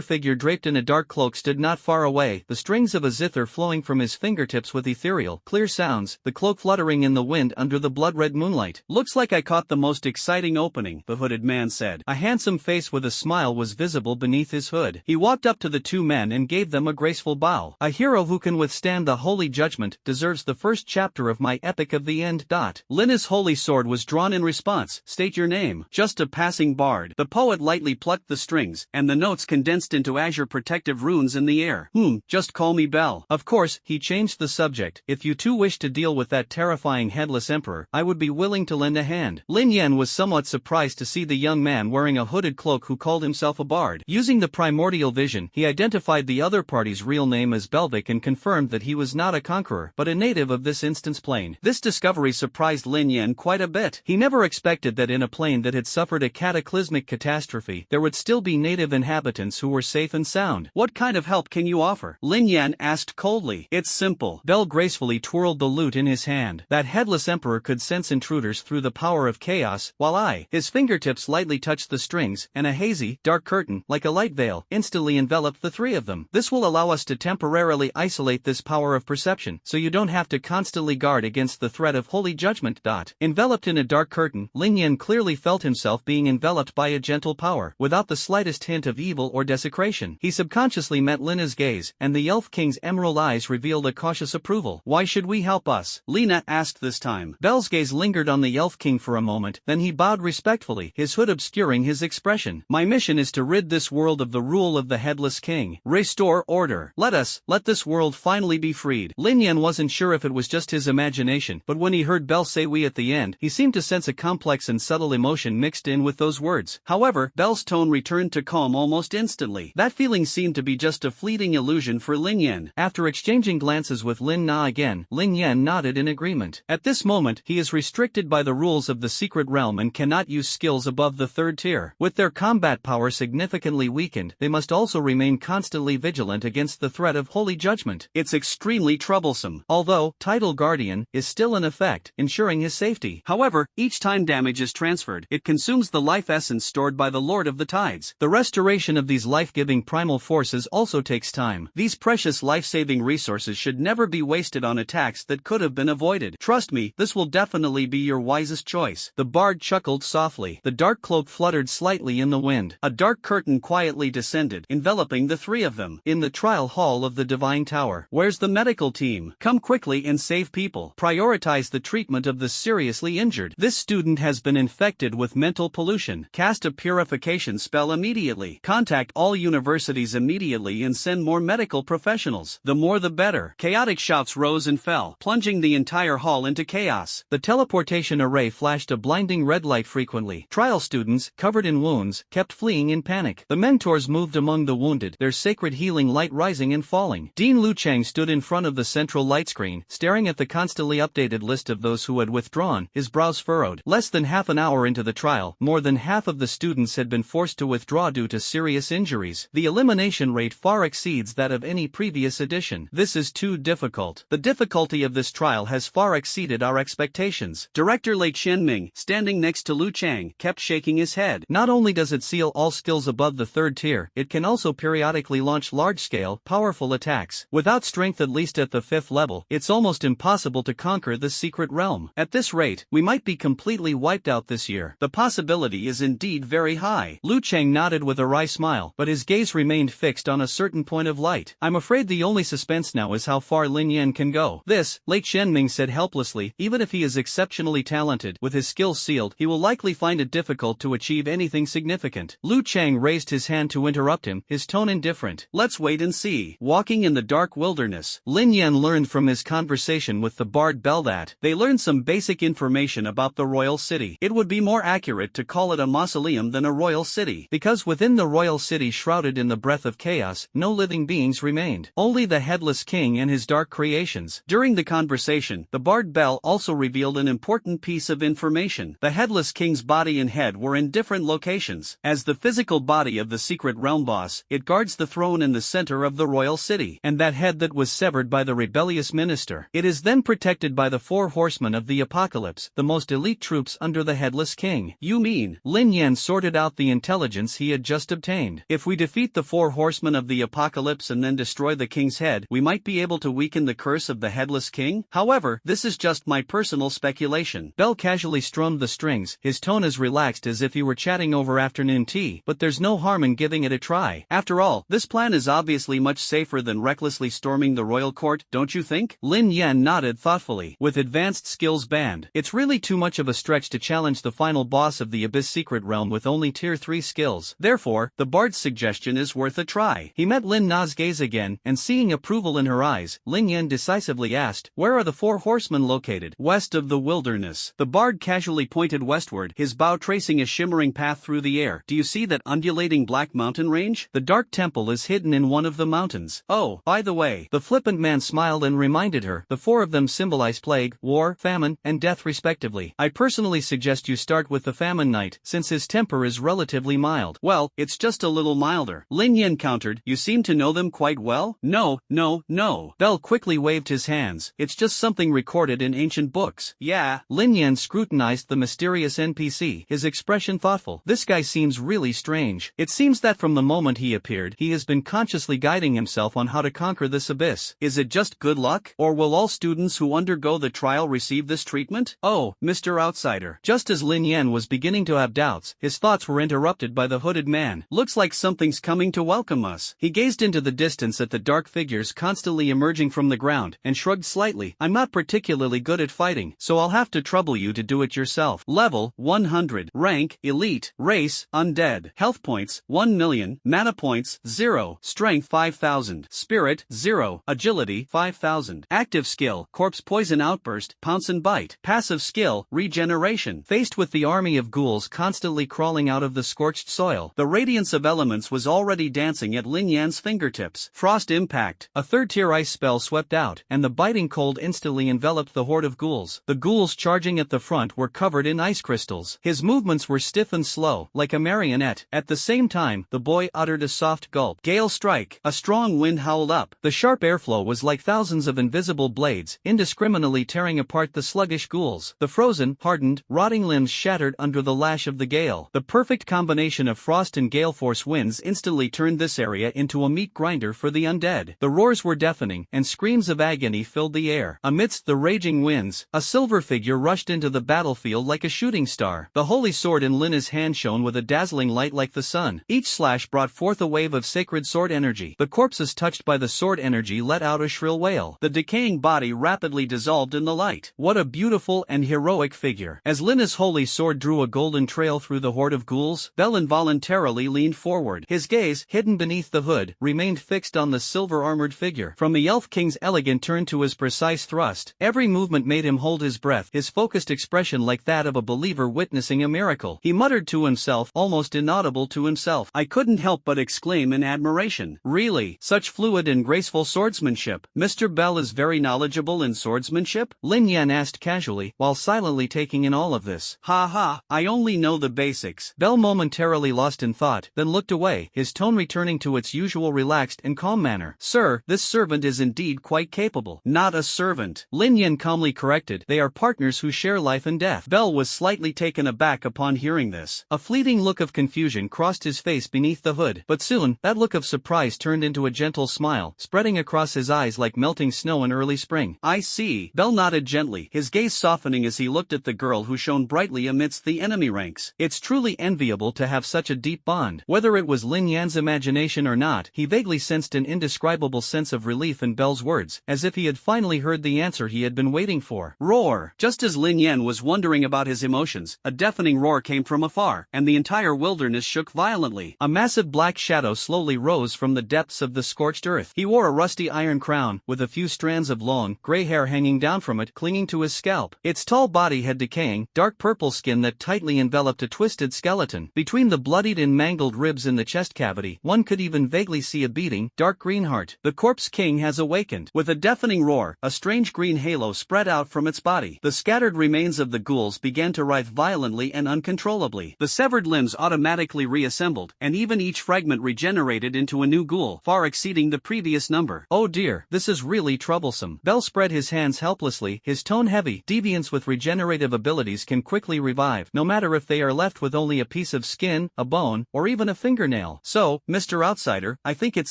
figure draped in a dark cloak stood not far away, the strings of a zither flowing from his fingertips with ethereal, clear sounds, the cloak fluttering in the wind under the blood-red moonlight. Looks like I caught the most exciting opening, the hooded man said. A handsome face with a smile was visible beneath his hood. He walked up to the two men and gave them a graceful bow. A hero who can withstand the holy judgment deserves the first chapter of my epic of the end. Lin's holy sword was drawn in response. State your name. Just a passing bard. The poet lightly plucked the strings, and the notes condensed into azure protective runes in the air. Just call me Bell. Of course, he changed the subject. If you two wish to deal with that terrifying headless emperor, I would be willing to lend a hand. Lin Yen was somewhat surprised to see the young man wearing a hooded cloak who called himself a bard. Using the primordial vision, he identified the other party's real name as Belvic and confirmed that he was not a conqueror, but a native of this instance plane. This discovery surprised Lin Yen quite a bit. He never expected that in a plane that had suffered a cataclysmic catastrophe, there would still be native inhabitants who were safe and sound. What kind of help can you offer? power? Lin Yen asked coldly. It's simple. Bell gracefully twirled the lute in his hand. That headless emperor could sense intruders through the power of chaos, while his fingertips lightly touched the strings, and a hazy, dark curtain, like a light veil, instantly enveloped the three of them. This will allow us to temporarily isolate this power of perception, so you don't have to constantly guard against the threat of holy judgment. Enveloped in a dark curtain, Lin Yen clearly felt himself being enveloped by a gentle power, without the slightest hint of evil or desecration. He subconsciously met Lina's gaze, and the Elf King's emerald eyes revealed a cautious approval. Why should we help us? Lina asked this time. Bell's gaze lingered on the Elf King for a moment, then he bowed respectfully, his hood obscuring his expression. My mission is to rid this world of the rule of the Headless King. Restore order. Let this world finally be freed. Lin Yen wasn't sure if it was just his imagination, but when he heard Bell say we at the end, he seemed to sense a complex and subtle emotion mixed in with those words. However, Bell's tone returned to calm almost instantly. That feeling seemed to be just a fleeting illusion for Lin Yen. After exchanging glances with Lin Na again, Lin Yen nodded in agreement. At this moment, he is restricted by the rules of the secret realm and cannot use skills above the third tier. With their combat power significantly weakened, they must also remain constantly vigilant against the threat of holy judgment. It's extremely troublesome. Although, Title Guardian is still in effect, ensuring his safety. However, each time damage is transferred, it consumes the life essence stored by the Lord of the Tides. The restoration of these life-giving primal forces also takes time. These precious life-saving resources should never be wasted on attacks that could have been avoided. Trust me, this will definitely be your wisest choice. The bard chuckled softly. The dark cloak fluttered slightly in the wind. A dark curtain quietly descended, enveloping the three of them. In the trial hall of the Divine Tower. Where's the medical team? Come quickly and save people. Prioritize the treatment of the seriously injured. This student has been infected with mental pollution. Cast a purification spell immediately. Contact all universities immediately and send more medical professionals. The more the better. Chaotic shouts rose and fell, plunging the entire hall into chaos. The teleportation array flashed a blinding red light frequently. Trial students, covered in wounds, kept fleeing in panic. The mentors moved among the wounded, their sacred healing light rising and falling. Dean Lu Chang stood in front of the central light screen, staring at the constantly updated list of those who had withdrawn, his brows furrowed. Less than half an hour into the trial, more than half of the students had been forced to withdraw due to serious injuries. The elimination rate far exceeds that of any previous edition. This is too difficult. The difficulty of this trial has far exceeded our expectations. Director Lei Qianming, standing next to Lu Chang, kept shaking his head. Not only does it seal all skills above the third tier, it can also periodically launch large-scale, powerful attacks. Without strength at least at the 5th level, it's almost impossible to conquer the secret realm. At this rate, we might be completely wiped out this year. The possibility is indeed very high. Lu Chang nodded with a wry smile, but his gaze remained fixed on a certain point of light. I'm afraid the only suspense now is how far Lin Yen can go. This, Lei Qianming said helplessly, even if he is exceptionally talented, with his skills sealed, he will likely find it difficult to achieve anything significant. Lu Chang raised his hand to interrupt him, his tone indifferent. Let's wait and see. Walking in the dark wilderness, Lin Yen learned from his conversation with the bard Bell that they learned some basic information about the royal city. It would be more accurate to call it a mausoleum than a royal city, because within the royal city shrouded in the breath of chaos, no living beings remained. Only the headless king and his dark creations. During the conversation, the bard Bell also revealed an important piece of information. The headless king's body and head were in different locations. As the physical body of the secret realm boss, it guards the throne in the center of the royal city, and that head that was severed by the rebellious minister. It is then protected by the 4 horsemen of the apocalypse, the most elite troops under the headless king. You mean? Lin Yen sorted out the intelligence he had just obtained. If we defeat the 4 horsemen of the apocalypse and then destroy the king's head, we might be able to weaken the curse of the headless king? However, this is just my personal speculation. Bell casually strummed the strings, his tone as relaxed as if he were chatting over afternoon tea, but there's no harm in giving it a try. After all, this plan is obviously much safer than recklessly storming the royal court, don't you think? Lin Yen nodded thoughtfully. With advanced skills banned, it's really too much of a stretch to challenge the final boss of the Abyss secret realm with only tier 3 skills. Therefore, the bard's suggestion is worth a try. He met Lin Na's gaze again, and seeing approval in her eyes, Lin Yen decisively asked, where are the 4 horsemen located? West of the wilderness. The bard casually pointed westward, his bow tracing a shimmering path through the air. Do you see that undulating black mountain range? The dark temple is hidden in one of the mountains. Oh, by the way, the flippant man smiled and reminded her, the 4 of them symbolize plague, war, famine, and death respectively. I personally suggest you start with the famine knight, since his temper is relatively mild. Well, it's just a little milder. Lin Yen countered, you seem to know them quite quite well? No, no, no. Bell quickly waved his hands. It's just something recorded in ancient books. Yeah. Lin Yen scrutinized the mysterious NPC, his expression thoughtful. This guy seems really strange. It seems that from the moment he appeared, he has been consciously guiding himself on how to conquer this abyss. Is it just good luck? Or will all students who undergo the trial receive this treatment? Oh, Mr. Outsider. Just as Lin Yen was beginning to have doubts, his thoughts were interrupted by the hooded man. Looks like something's coming to welcome us. He gazed into the distance at the dark figures constantly emerging from the ground, and shrugged slightly. I'm not particularly good at fighting, so I'll have to trouble you to do it yourself. Level, 100. Rank, Elite. Race, Undead. Health points, 1 million. Mana points, 0. Strength, 5,000. Spirit, 0. Agility, 5,000. Active skill, Corpse Poison Outburst, Pounce and Bite. Passive skill, Regeneration. Faced with the army of ghouls constantly crawling out of the scorched soil, the radiance of elements was already dancing at Lin Yan's fingertips. Frost Impact. A third-tier ice spell swept out, and the biting cold instantly enveloped the horde of ghouls. The ghouls charging at the front were covered in ice crystals. His movements were stiff and slow, like a marionette. At the same time, the boy uttered a soft gulp. Gale Strike. A strong wind howled up. The sharp airflow was like thousands of invisible blades, indiscriminately tearing apart the sluggish ghouls. The frozen, hardened, rotting limbs shattered under the lash of the gale. The perfect combination of frost and gale force winds instantly turned this area into a meat grinder for the undead. The roars were deafening, and screams of agony filled the air. Amidst the raging winds, a silver figure rushed into the battlefield like a shooting star. The holy sword in Lin's hand shone with a dazzling light like the sun. Each slash brought forth a wave of sacred sword energy. The corpses touched by the sword energy let out a shrill wail. The decaying body rapidly dissolved in the light. What a beautiful and heroic figure. As Lin's holy sword drew a golden trail through the horde of ghouls, Bell involuntarily leaned forward. His gaze, hidden beneath the hood, remained fixed on the silver-armored figure. From the Elf King's elegant turn to his precise thrust, every movement made him hold his breath, his focused expression like that of a believer witnessing a miracle. He muttered to himself, almost inaudible to himself. I couldn't help but exclaim in admiration. Really, such fluid and graceful swordsmanship. Mr. Bell is very knowledgeable in swordsmanship? Lin Yen asked casually, while silently taking in all of this. Ha ha, I only know the basics. Bell momentarily lost in thought, then looked away, his tone returning to its usual relaxed and calm manner. Sir, this servant is indeed quite capable. Not a servant. Lin Yen calmly corrected. They are partners who share life and death. Bell was slightly taken aback upon hearing this. A fleeting look of confusion crossed his face beneath the hood, but soon, that look of surprise turned into a gentle smile, spreading across his eyes like melting snow in early spring. I see. Bell nodded gently, his gaze softening as he looked at the girl who shone brightly amidst the enemy ranks. It's truly enviable to have such a deep bond. Whether it was Lin Yan's imagination or not, he vaguely sensed an indescribable sense of relief in Bell's words, as if he had finally heard the answer he had been waiting for. Roar! Just as Lin Yen was wondering about his emotions, a deafening roar came from afar, and the entire wilderness shook violently. A massive black shadow slowly rose from the depths of the scorched earth. He wore a rusty iron crown, with a few strands of long, gray hair hanging down from it, clinging to his scalp. Its tall body had decaying, dark purple skin that tightly enveloped a twisted skeleton. Between the bloodied and mangled ribs in the chest cavity, one could even vaguely see a beating, dark green heart. The Corpse King has awakened. With a deafening roar, a strange green halo spread out from its body. The scattered remains of the ghouls began to writhe violently and uncontrollably. The severed limbs automatically reassembled, and even each fragment regenerated into a new ghoul, far exceeding the previous number. Oh dear, this is really troublesome. Bell spread his hands helplessly, his tone heavy. Deviants with regenerative abilities can quickly revive, no matter if they are left with only a piece of skin, a bone, or even a fingernail. So, Mr. Outsider, I think it's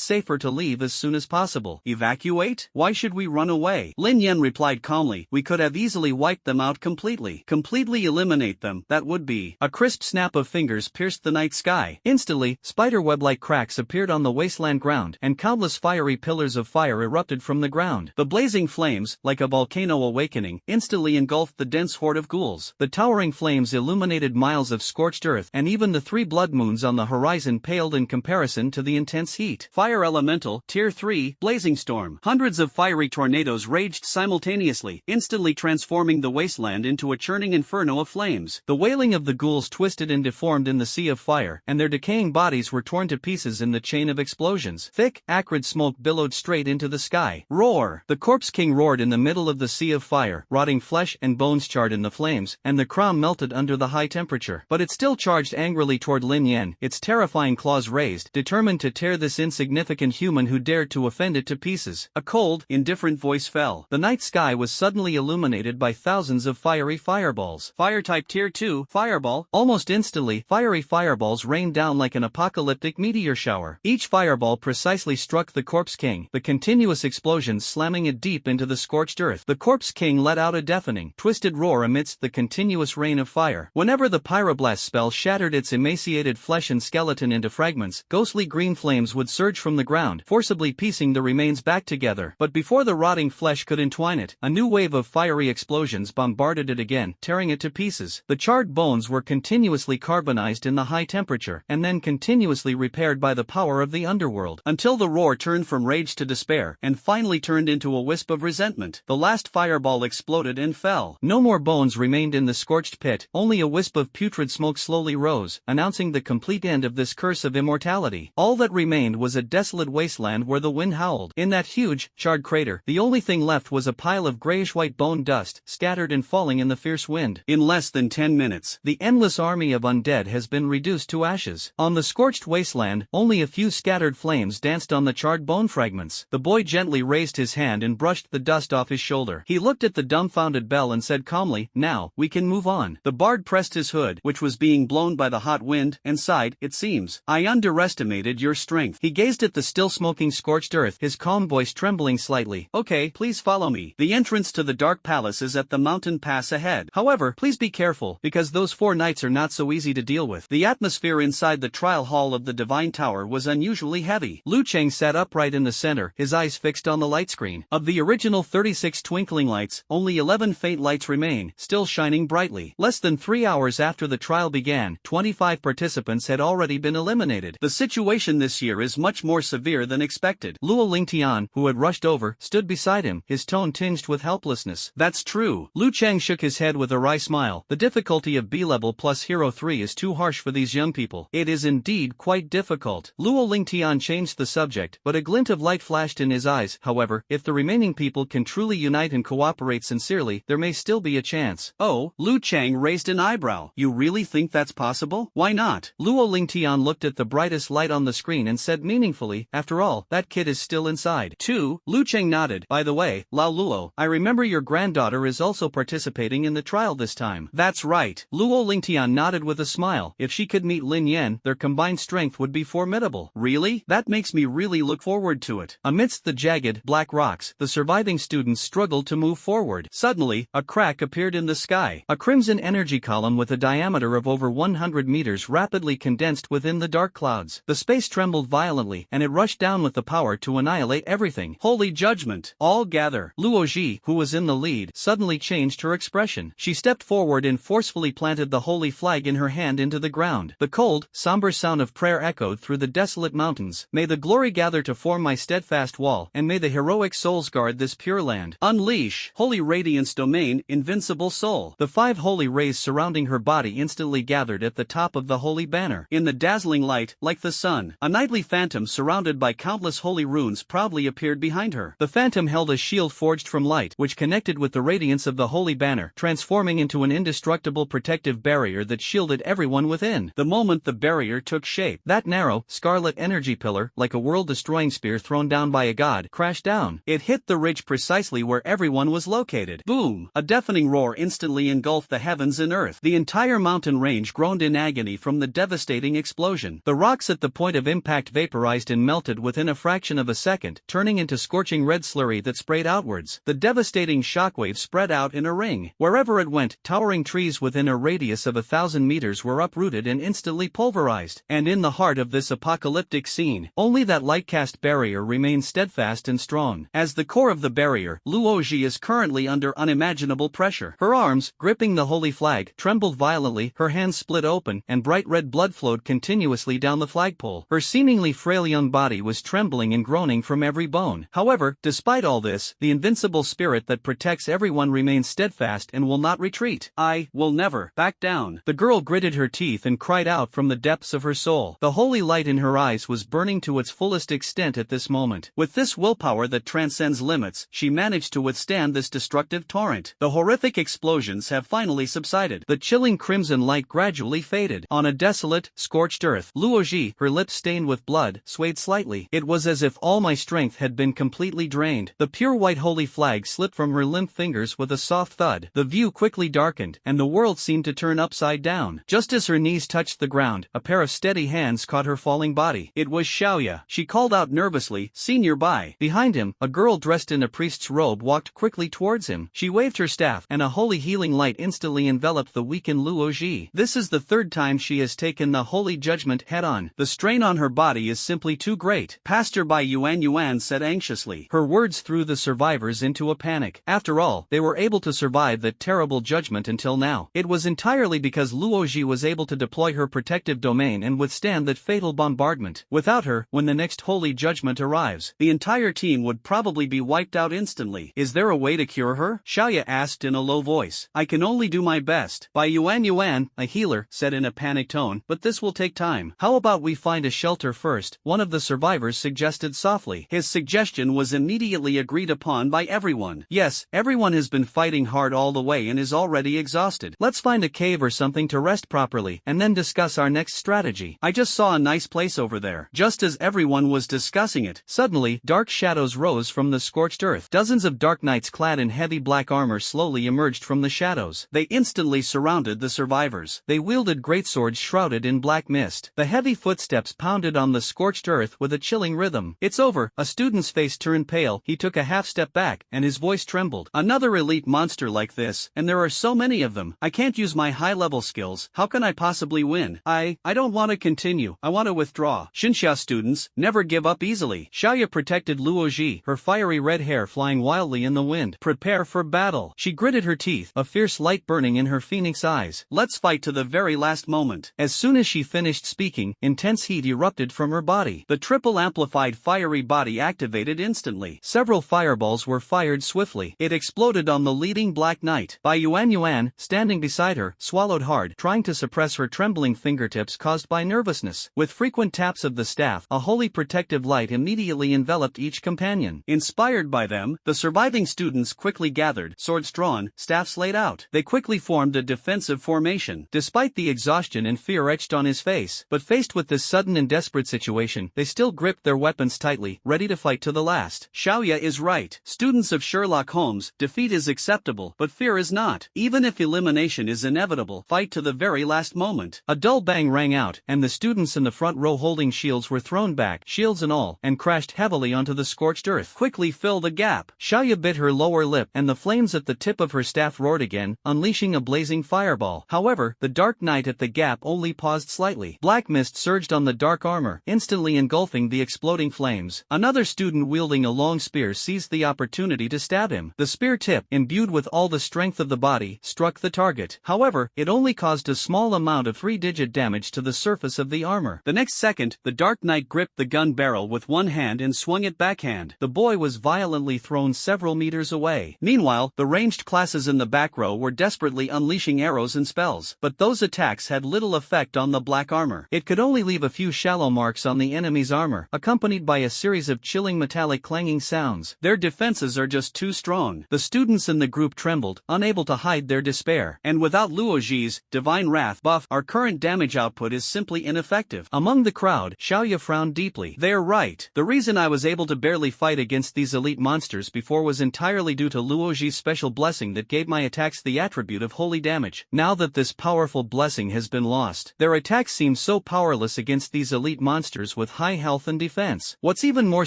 safer to leave as soon as possible. Evacuate? Why should we run away? Lin Yen replied calmly. We could have easily wiped them out completely. Completely eliminate them, that would be. A crisp snap of fingers pierced the night sky. Instantly, spiderweb-like cracks appeared on the wasteland ground, and countless fiery pillars of fire erupted from the ground. The blazing flames, like a volcano awakening, instantly engulfed the dense horde of ghouls. The towering flames illuminated miles of scorched earth, and even the 3 blood moons on the horizon paled in comparison to the intense heat. Fire Elemental, Tier 3, Blazing Storm. Hundreds of fiery tornadoes raged simultaneously, instantly transforming the wasteland into a churning inferno of flames. The wailing of the ghouls twisted and deformed in the sea of fire, and their decaying bodies were torn to pieces in the chain of explosions. Thick, acrid smoke billowed straight into the sky. Roar! The Corpse King roared in the middle of the sea of fire, rotting flesh and bones charred in the flames, and the crown melted under the high temperature. But it still charged angrily toward Lin Yen, its terrifying claws raised, determined to tear this insignificant insignificant human who dared to offend it to pieces. A cold, indifferent voice fell. The night sky was suddenly illuminated by thousands of fiery fireballs. Fire type tier 2, fireball. Almost instantly, fiery fireballs rained down like an apocalyptic meteor shower. Each fireball precisely struck the Corpse King, the continuous explosions slamming it deep into the scorched earth. The Corpse King let out a deafening, twisted roar amidst the continuous rain of fire. Whenever the pyroblast spell shattered its emaciated flesh and skeleton into fragments, ghostly green flames would surge from the ground, forcibly piecing the remains back together. But before the rotting flesh could entwine it, a new wave of fiery explosions bombarded it again, tearing it to pieces. The charred bones were continuously carbonized in the high temperature, and then continuously repaired by the power of the underworld, until the roar turned from rage to despair, and finally turned into a wisp of resentment. The last fireball exploded and fell. No more bones remained in the scorched pit, only a wisp of putrid smoke slowly rose, announcing the complete end of this curse of immortality. All that remained was a desolate wasteland where the wind howled. In that huge, charred crater, the only thing left was a pile of grayish-white bone dust, scattered and falling in the fierce wind. In less than 10 minutes, the endless army of undead has been reduced to ashes. On the scorched wasteland, only a few scattered flames danced on the charred bone fragments. The boy gently raised his hand and brushed the dust off his shoulder. He looked at the dumbfounded Belle and said calmly, "Now, we can move on." The bard pressed his hood, which was being blown by the hot wind, and sighed, "It seems I underestimated your strength." He gazed at the still smoking scorched earth, his calm voice trembling slightly. "Okay, please follow me. The entrance to the Dark Palace is at the mountain pass ahead. However, please be careful, because those 4 knights are not so easy to deal with." The atmosphere inside the trial hall of the Divine Tower was unusually heavy. Lu Cheng sat upright in the center, his eyes fixed on the light screen. Of the original 36 twinkling lights, only 11 faint lights remain, still shining brightly. Less than 3 hours after the trial began, 25 participants had already been eliminated. The situation this year is much more severe than expected. Luo Lingtian, who had rushed over, stood beside him, his tone tinged with helplessness. "That's true." Lu Cheng shook his head with a wry smile. "The difficulty of B-level plus Hero 3 is too harsh for these young people. It is indeed quite difficult." Luo Lingtian changed the subject, but a glint of light flashed in his eyes. "However, if the remaining people can truly unite and cooperate sincerely, there may still be a chance." "Oh," Lu Cheng raised an eyebrow. "You really think that's possible? Why not?" Luo Lingtian looked at the brightest light on the screen and said meaningfully, "After all, that kid is still inside." "Too?" Lu Cheng nodded. "By the way, Lao Luo, I remember your granddaughter is also participating in the trial this time." "That's right." Luo Lingtian nodded with a smile. "If she could meet Lin Yen, their combined strength would be formidable." "Really? That makes me really look forward to it." Amidst the jagged, black rocks, the surviving students struggled to move forward. Suddenly, a crack appeared in the sky. A crimson energy column with a diameter of over 100 meters rapidly condensed within the dark clouds. The space trembled violently, and it rushed down with the power to annihilate everything. "Holy judgment! All gather!" Luo Ji, who was in the lead, suddenly changed her expression. She stepped forward and forcefully planted the holy flag in her hand into the ground. The cold, somber sound of prayer echoed through the desolate mountains. "May the glory gather to form my steadfast wall, and may the heroic souls guard this pure land. Unleash holy radiance domain, invincible soul." The 5 holy rays surrounding her body instantly gathered at the top of the holy banner. In the dazzling light, like the sun, a nightly phantom surrounded by countless holy runes proudly appeared behind her. The phantom held a shield forged from light, which connected with the radiance of the holy banner, transforming into an indestructible protective barrier that shielded everyone within. The moment the barrier took shape, that narrow, scarlet energy pillar, like a world-destroying spear thrown down by a god, crashed down. It hit the ridge precisely where everyone was located. Boom! A deafening roar instantly engulfed the heavens and earth. The entire mountain range groaned in agony from the devastating explosion. The rocks at the point of impact vaporized and melted within a fraction of a second, turning into scorching red slurry that sprayed outwards. The devastating shockwave spread out in a ring. Wherever it went, towering trees within a radius of 1,000 meters were uprooted and instantly pulverized. And in the heart of this apocalyptic scene, only that light-cast barrier remained steadfast and strong. As the core of the barrier, Luo Ji is currently under unimaginable pressure. Her arms, gripping the holy flag, trembled violently, her hands split open, and bright red blood flowed continuously down the flagpole. Her seemingly frail young body was trembling and groaning from every bone. However, despite all this, the invincible spirit that protects everyone remains steadfast and will not retreat. "I will never back down." The girl gritted her teeth and cried out from the depths of her soul. The holy light in her eyes was burning to its fullest extent at this moment. With this willpower that transcends limits, she managed to withstand this destructive torrent. The horrific explosions have finally subsided. The chilling crimson light gradually faded. On a desolate, scorched earth, Luo Ji, her lips stained with blood, swayed slightly slightly. It was as if all my strength had been completely drained. The pure white holy flag slipped from her limp fingers with a soft thud. The view quickly darkened, and the world seemed to turn upside down. Just as her knees touched the ground, a pair of steady hands caught her falling body. It was Xiaoya. She called out nervously, "Senior Bai." Behind him, a girl dressed in a priest's robe walked quickly towards him. She waved her staff, and a holy healing light instantly enveloped the weakened Luo Ji. This is the third time she has taken the holy judgment head-on. The strain on her body is simply too great. Pastor Bai Yuan said anxiously. Her words threw the survivors into a panic. After all, they were able to survive that terrible judgment until now. It was entirely because Luo Ji was able to deploy her protective domain and withstand that fatal bombardment. Without her, when the next holy judgment arrives, the entire team would probably be wiped out instantly. Is there a way to cure her? Xiaoya asked in a low voice. I can only do my best. Bai Yuan, a healer, said in a panicked tone, but this will take time. How about we find a shelter first? One of the survivors suggested softly. His suggestion was immediately agreed upon by everyone. Yes, everyone has been fighting hard all the way and is already exhausted. Let's find a cave or something to rest properly, and then discuss our next strategy. I just saw a nice place over there. Just as everyone was discussing it, suddenly, dark shadows rose from the scorched earth. Dozens of dark knights clad in heavy black armor slowly emerged from the shadows. They instantly surrounded the survivors. They wielded greatswords shrouded in black mist. The heavy footsteps pounded on the scorched earth with a chilling rhythm. It's over. A student's face turned pale. He took a half step back, and his voice trembled. Another elite monster like this, and there are so many of them. I can't use my high-level skills. How can I possibly win? I don't want to continue. I want to withdraw. Xinxia students, never give up easily. Xiaoya protected Luo Ji, her fiery red hair flying wildly in the wind. Prepare for battle. She gritted her teeth, a fierce light burning in her phoenix eyes. Let's fight to the very last moment. As soon as she finished speaking, intense heat erupted from her body. The triple amplified fiery body activated instantly. Several fireballs were fired swiftly. It exploded on the leading black knight. Bai Yuan, standing beside her, swallowed hard, trying to suppress her trembling fingertips caused by nervousness. With frequent taps of the staff, a holy protective light immediately enveloped each companion. Inspired by them, the surviving students quickly gathered, swords drawn, staffs laid out. They quickly formed a defensive formation. Despite the exhaustion and fear etched on his face, but faced with this sudden and desperate situation, they still gripped their weapons tightly, ready to fight to the last. Xiaoya is right. Students of Sherlock Holmes, defeat is acceptable, but fear is not. Even if elimination is inevitable, fight to the very last moment. A dull bang rang out, and the students in the front row holding shields were thrown back, shields and all, and crashed heavily onto the scorched earth. Quickly fill the gap. Xiaoya bit her lower lip, and the flames at the tip of her staff roared again, unleashing a blazing fireball. However, the dark knight at the gap only paused slightly. Black mist surged on the dark armor, instantly engulfing the exploding flames. Another student wielding a long spear seized the opportunity to stab him. The spear tip, imbued with all the strength of the body, struck the target. However, it only caused a small amount of 3-digit damage to the surface of the armor. The next second, the dark knight gripped the gun barrel with one hand and swung it backhand. The boy was violently thrown several meters away. Meanwhile, the ranged classes in the back row were desperately unleashing arrows and spells, but those attacks had little effect on the black armor. It could only leave a few shallow marks on the enemy's armor, accompanied by a series of chilling metallic clanging sounds. Their defenses are just too strong. The students in the group trembled, unable to hide their despair. And without Luo Ji's divine wrath buff, our current damage output is simply ineffective. Among the crowd, Xiaoya frowned deeply. They're right. The reason I was able to barely fight against these elite monsters before was entirely due to Luo Ji's special blessing that gave my attacks the attribute of holy damage. Now that this powerful blessing has been lost, their attacks seem so powerless against these elite monsters with high health and defense. What's even more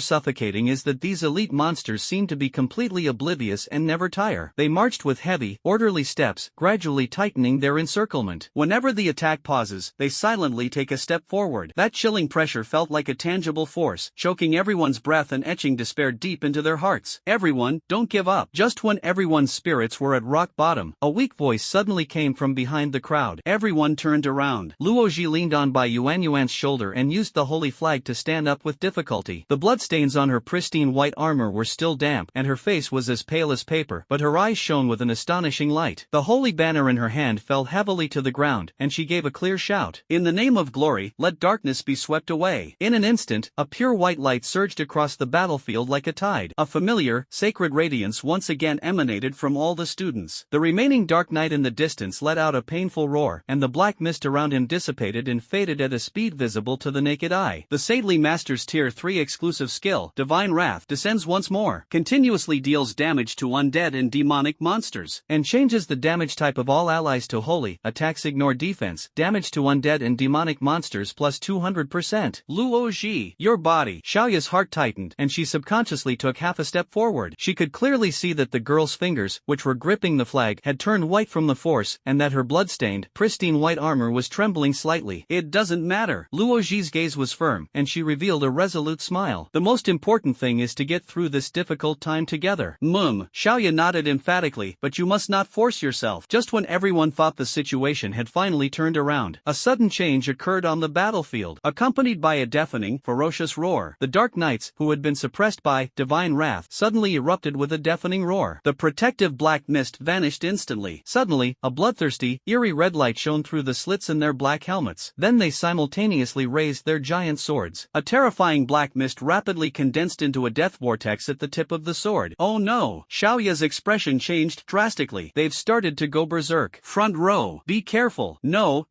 suffocating is that these elite monsters seem to be completely oblivious and never tire. They marched with heavy, orderly steps, gradually tightening their encirclement. Whenever the attack pauses, they silently take a step forward. That chilling pressure felt like a tangible force, choking everyone's breath and etching despair deep into their hearts. Everyone, don't give up. Just when everyone's spirits were at rock bottom, a weak voice suddenly came from behind the crowd. Everyone turned around. Luo Ji leaned on Bai Yuan's shoulder and used the holy flag to stand up with difficulty. The bloodstains on her pristine white armor were still damp, and her face was as pale as paper, but her eyes shone with an astonishing light. The holy banner in her hand fell heavily to the ground, and she gave a clear shout. In the name of glory, let darkness be swept away. In an instant, a pure white light surged across the battlefield like a tide. A familiar, sacred radiance once again emanated from all the students. The remaining dark knight in the distance let out a painful roar, and the black mist around him dissipated and faded at a speed visible to the naked eye. The immediately masters Tier 3 exclusive skill, Divine Wrath, descends once more, continuously deals damage to undead and demonic monsters, and changes the damage type of all allies to holy, attacks ignore defense, damage to undead and demonic monsters plus 200%. Luo Ji, your body. Xiaoya's heart tightened, and she subconsciously took half a step forward. She could clearly see that the girl's fingers, which were gripping the flag, had turned white from the force, and that her blood-stained, pristine white armor was trembling slightly. It doesn't matter. Luo Ji's gaze was firm, and she revealed a resolute smile. The most important thing is to get through this difficult time together. Xiaoya nodded emphatically, but you must not force yourself. Just when everyone thought the situation had finally turned around, a sudden change occurred on the battlefield, accompanied by a deafening, ferocious roar. The Dark Knights, who had been suppressed by Divine Wrath, suddenly erupted with a deafening roar. The protective black mist vanished instantly. Suddenly, a bloodthirsty, eerie red light shone through the slits in their black helmets. Then they simultaneously raised their giant swords. A terrifying black mist rapidly condensed into a death vortex at the tip of the sword. Oh no! Xiaoya's expression changed drastically. They've started to go berserk. Front row, be careful. No,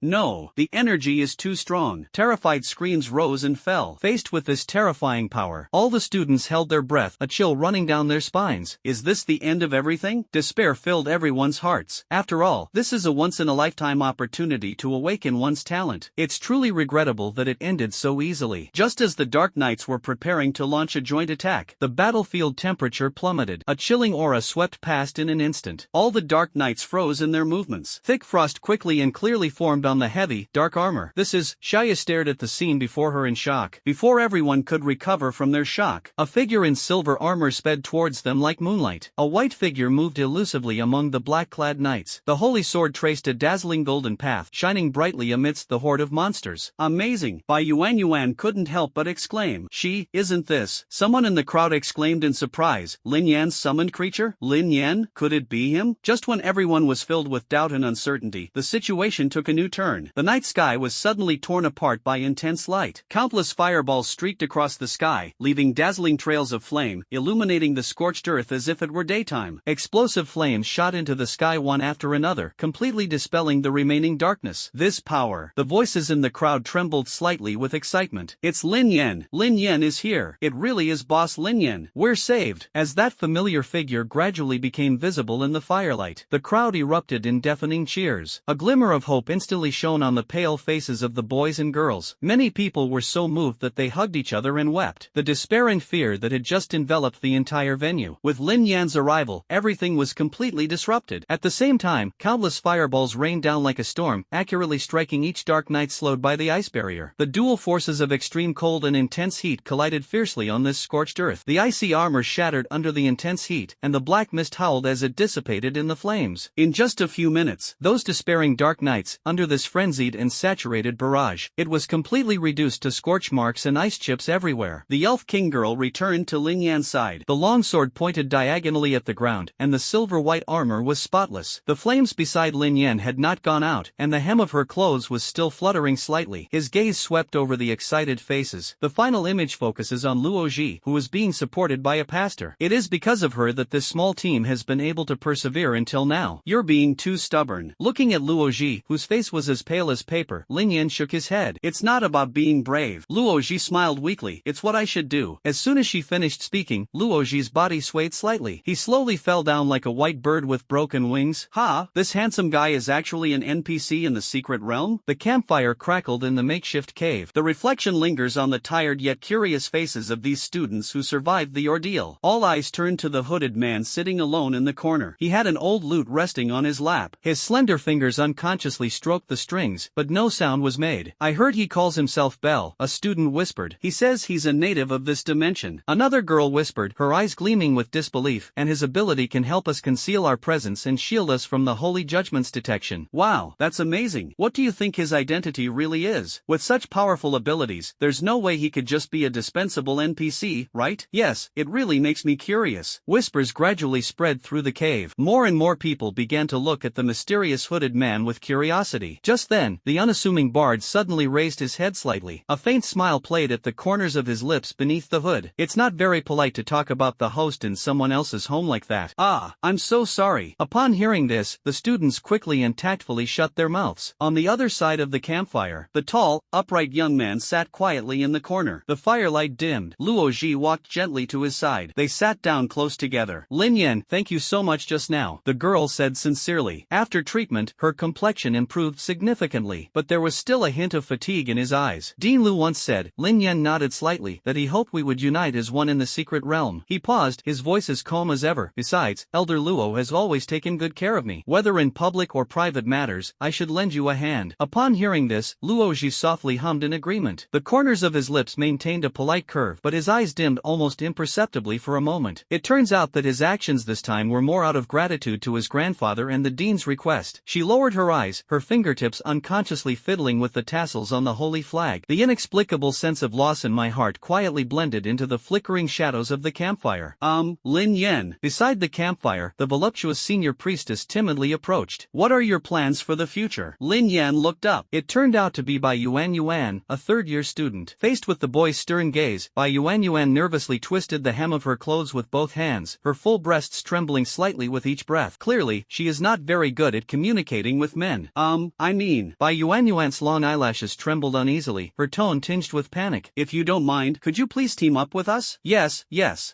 the energy is too strong. Terrified screams rose and fell. Faced with this terrifying power, all the students held their breath, a chill running down their spines. Is this the end of everything? Despair filled everyone's hearts. After all, this is a once-in-a-lifetime opportunity to awaken one's talent. It's truly regrettable that it ended so easily. Just as the Dark Knights were preparing to launch a joint attack, the battlefield temperature plummeted. A chilling aura swept past in an instant. All the Dark Knights froze in their movements. Thick frost quickly and clearly formed on the heavy, dark armor. Xiaoya stared at the scene before her in shock. Before everyone could recover from their shock, a figure in silver armor sped towards them like moonlight. A white figure moved elusively among the black-clad knights. The holy sword traced a dazzling golden path, shining brightly amidst the horde of monsters. Amazing! Bai Yuan couldn't help but exclaim. Isn't this? Someone in the crowd exclaimed in surprise. Lin Yen's summoned creature? Lin Yen? Could it be him? Just when everyone was filled with doubt and uncertainty, the situation took a new turn. The night sky was suddenly torn apart by intense light. Countless fireballs streaked across the sky, leaving dazzling trails of flame, illuminating the scorched earth as if it were daytime. Explosive flames shot into the sky one after another, completely dispelling the remaining darkness. This power! The voices in the crowd trembled slightly with excitement. It's Lin Yen! Lin Yen is here! It really is Boss Lin Yen! We're saved! As that familiar figure gradually became visible in the firelight, the crowd erupted in deafening cheers. A glimmer of hope instantly shone on the pale faces of the boys and girls. Many people were so moved that they hugged each other and wept. The despair and fear that had just enveloped the entire venue. With Lin Yan's arrival, everything was completely disrupted. At the same time, countless fireballs rained down like a storm, accurately striking each Dark Knight slowed by the ice barrier. The dual forces of extreme cold and intense heat collided fiercely on this scorched earth. The icy armor shattered under the intense heat, and the black mist howled as it dissipated in the flames. In just a few minutes, those despairing Dark Knights, under this frenzied and saturated barrage, it was completely reduced to scorch marks and ice chips everywhere. The Elf King girl returned to Lin Yan's side. The long sword pointed diagonally at the ground, and the silver-white armor was spotless. The flames beside Lin Yen had not gone out, and the hem of her clothes was still fluttering slightly. His gaze swept over the excited faces. The final image focuses on Luo Ji, who is being supported by a pastor. It is because of her that this small team has been able to persevere until now. You're being too stubborn. Looking at Luo Ji, whose face was as pale as paper, Lin Yen shook his head. It's not about being brave. Luo Ji smiled weakly. It's what I should do. As soon as she finished speaking, Luo Ji's body swayed slightly. He slowly fell down like a white bird with broken wings. This handsome guy is actually an NPC in the secret realm? The campfire crackled in the makeshift cave. The reflection lingers on the tired yet curious faces of these students who survived the ordeal. All eyes turned to the hooded man sitting alone in the corner. He had an old lute resting on his lap. His slender fingers unconsciously stroked the strings, but no sound was made. I heard he calls himself Bell, a student whispered. He says he's a native of this dimension. Another girl whispered, her eyes gleaming with disbelief, and his ability can help us conceal our presence and shield us from the holy judgment's detection. Wow, that's amazing. What do you think his identity really is? With such powerful abilities, there's no way he could just be a dispensable NPC, right? Yes, it really makes me curious. Whispers gradually spread through the cave. More and more people began to look at the mysterious hooded man with curiosity. Just then, the unassuming bard suddenly raised his head slightly. A faint smile played at the corners of his lips beneath the hood. It's not very polite to talk about the host in someone else's home like that. I'm so sorry. Upon hearing this, the students quickly and tactfully shut their mouths. On the other side of the campfire, the tall, upright young man sat quietly quietly in the corner. The firelight dimmed. Luo Ji walked gently to his side. They sat down close together. Lin Yen, thank you so much just now, the girl said sincerely. After treatment, her complexion improved significantly, but there was still a hint of fatigue in his eyes. Dean Lu once said, Lin Yen nodded slightly, that he hoped we would unite as one in the secret realm. He paused, his voice as calm as ever. Besides, Elder Luo has always taken good care of me. Whether in public or private matters, I should lend you a hand. Upon hearing this, Luo Ji softly hummed in agreement. The corners of his lips maintained a polite curve, but his eyes dimmed almost imperceptibly for a moment. It turns out that his actions this time were more out of gratitude to his grandfather and the dean's request. She lowered her eyes, her fingertips unconsciously fiddling with the tassels on the holy flag. The inexplicable sense of loss in my heart quietly blended into the flickering shadows of the campfire. Lin Yen. Beside the campfire, the voluptuous senior priestess timidly approached. What are your plans for the future? Lin Yen looked up. It turned out to be Bai Yuan, a third-year student. Faced with the boy's stern gaze, Bai Yuan nervously twisted the hem of her clothes with both hands, her full breasts trembling slightly with each breath. Clearly, she is not very good at communicating with men. Bai Yuan's long eyelashes trembled uneasily, her tone tinged with panic. If you don't mind, could you please team up with us? Yes.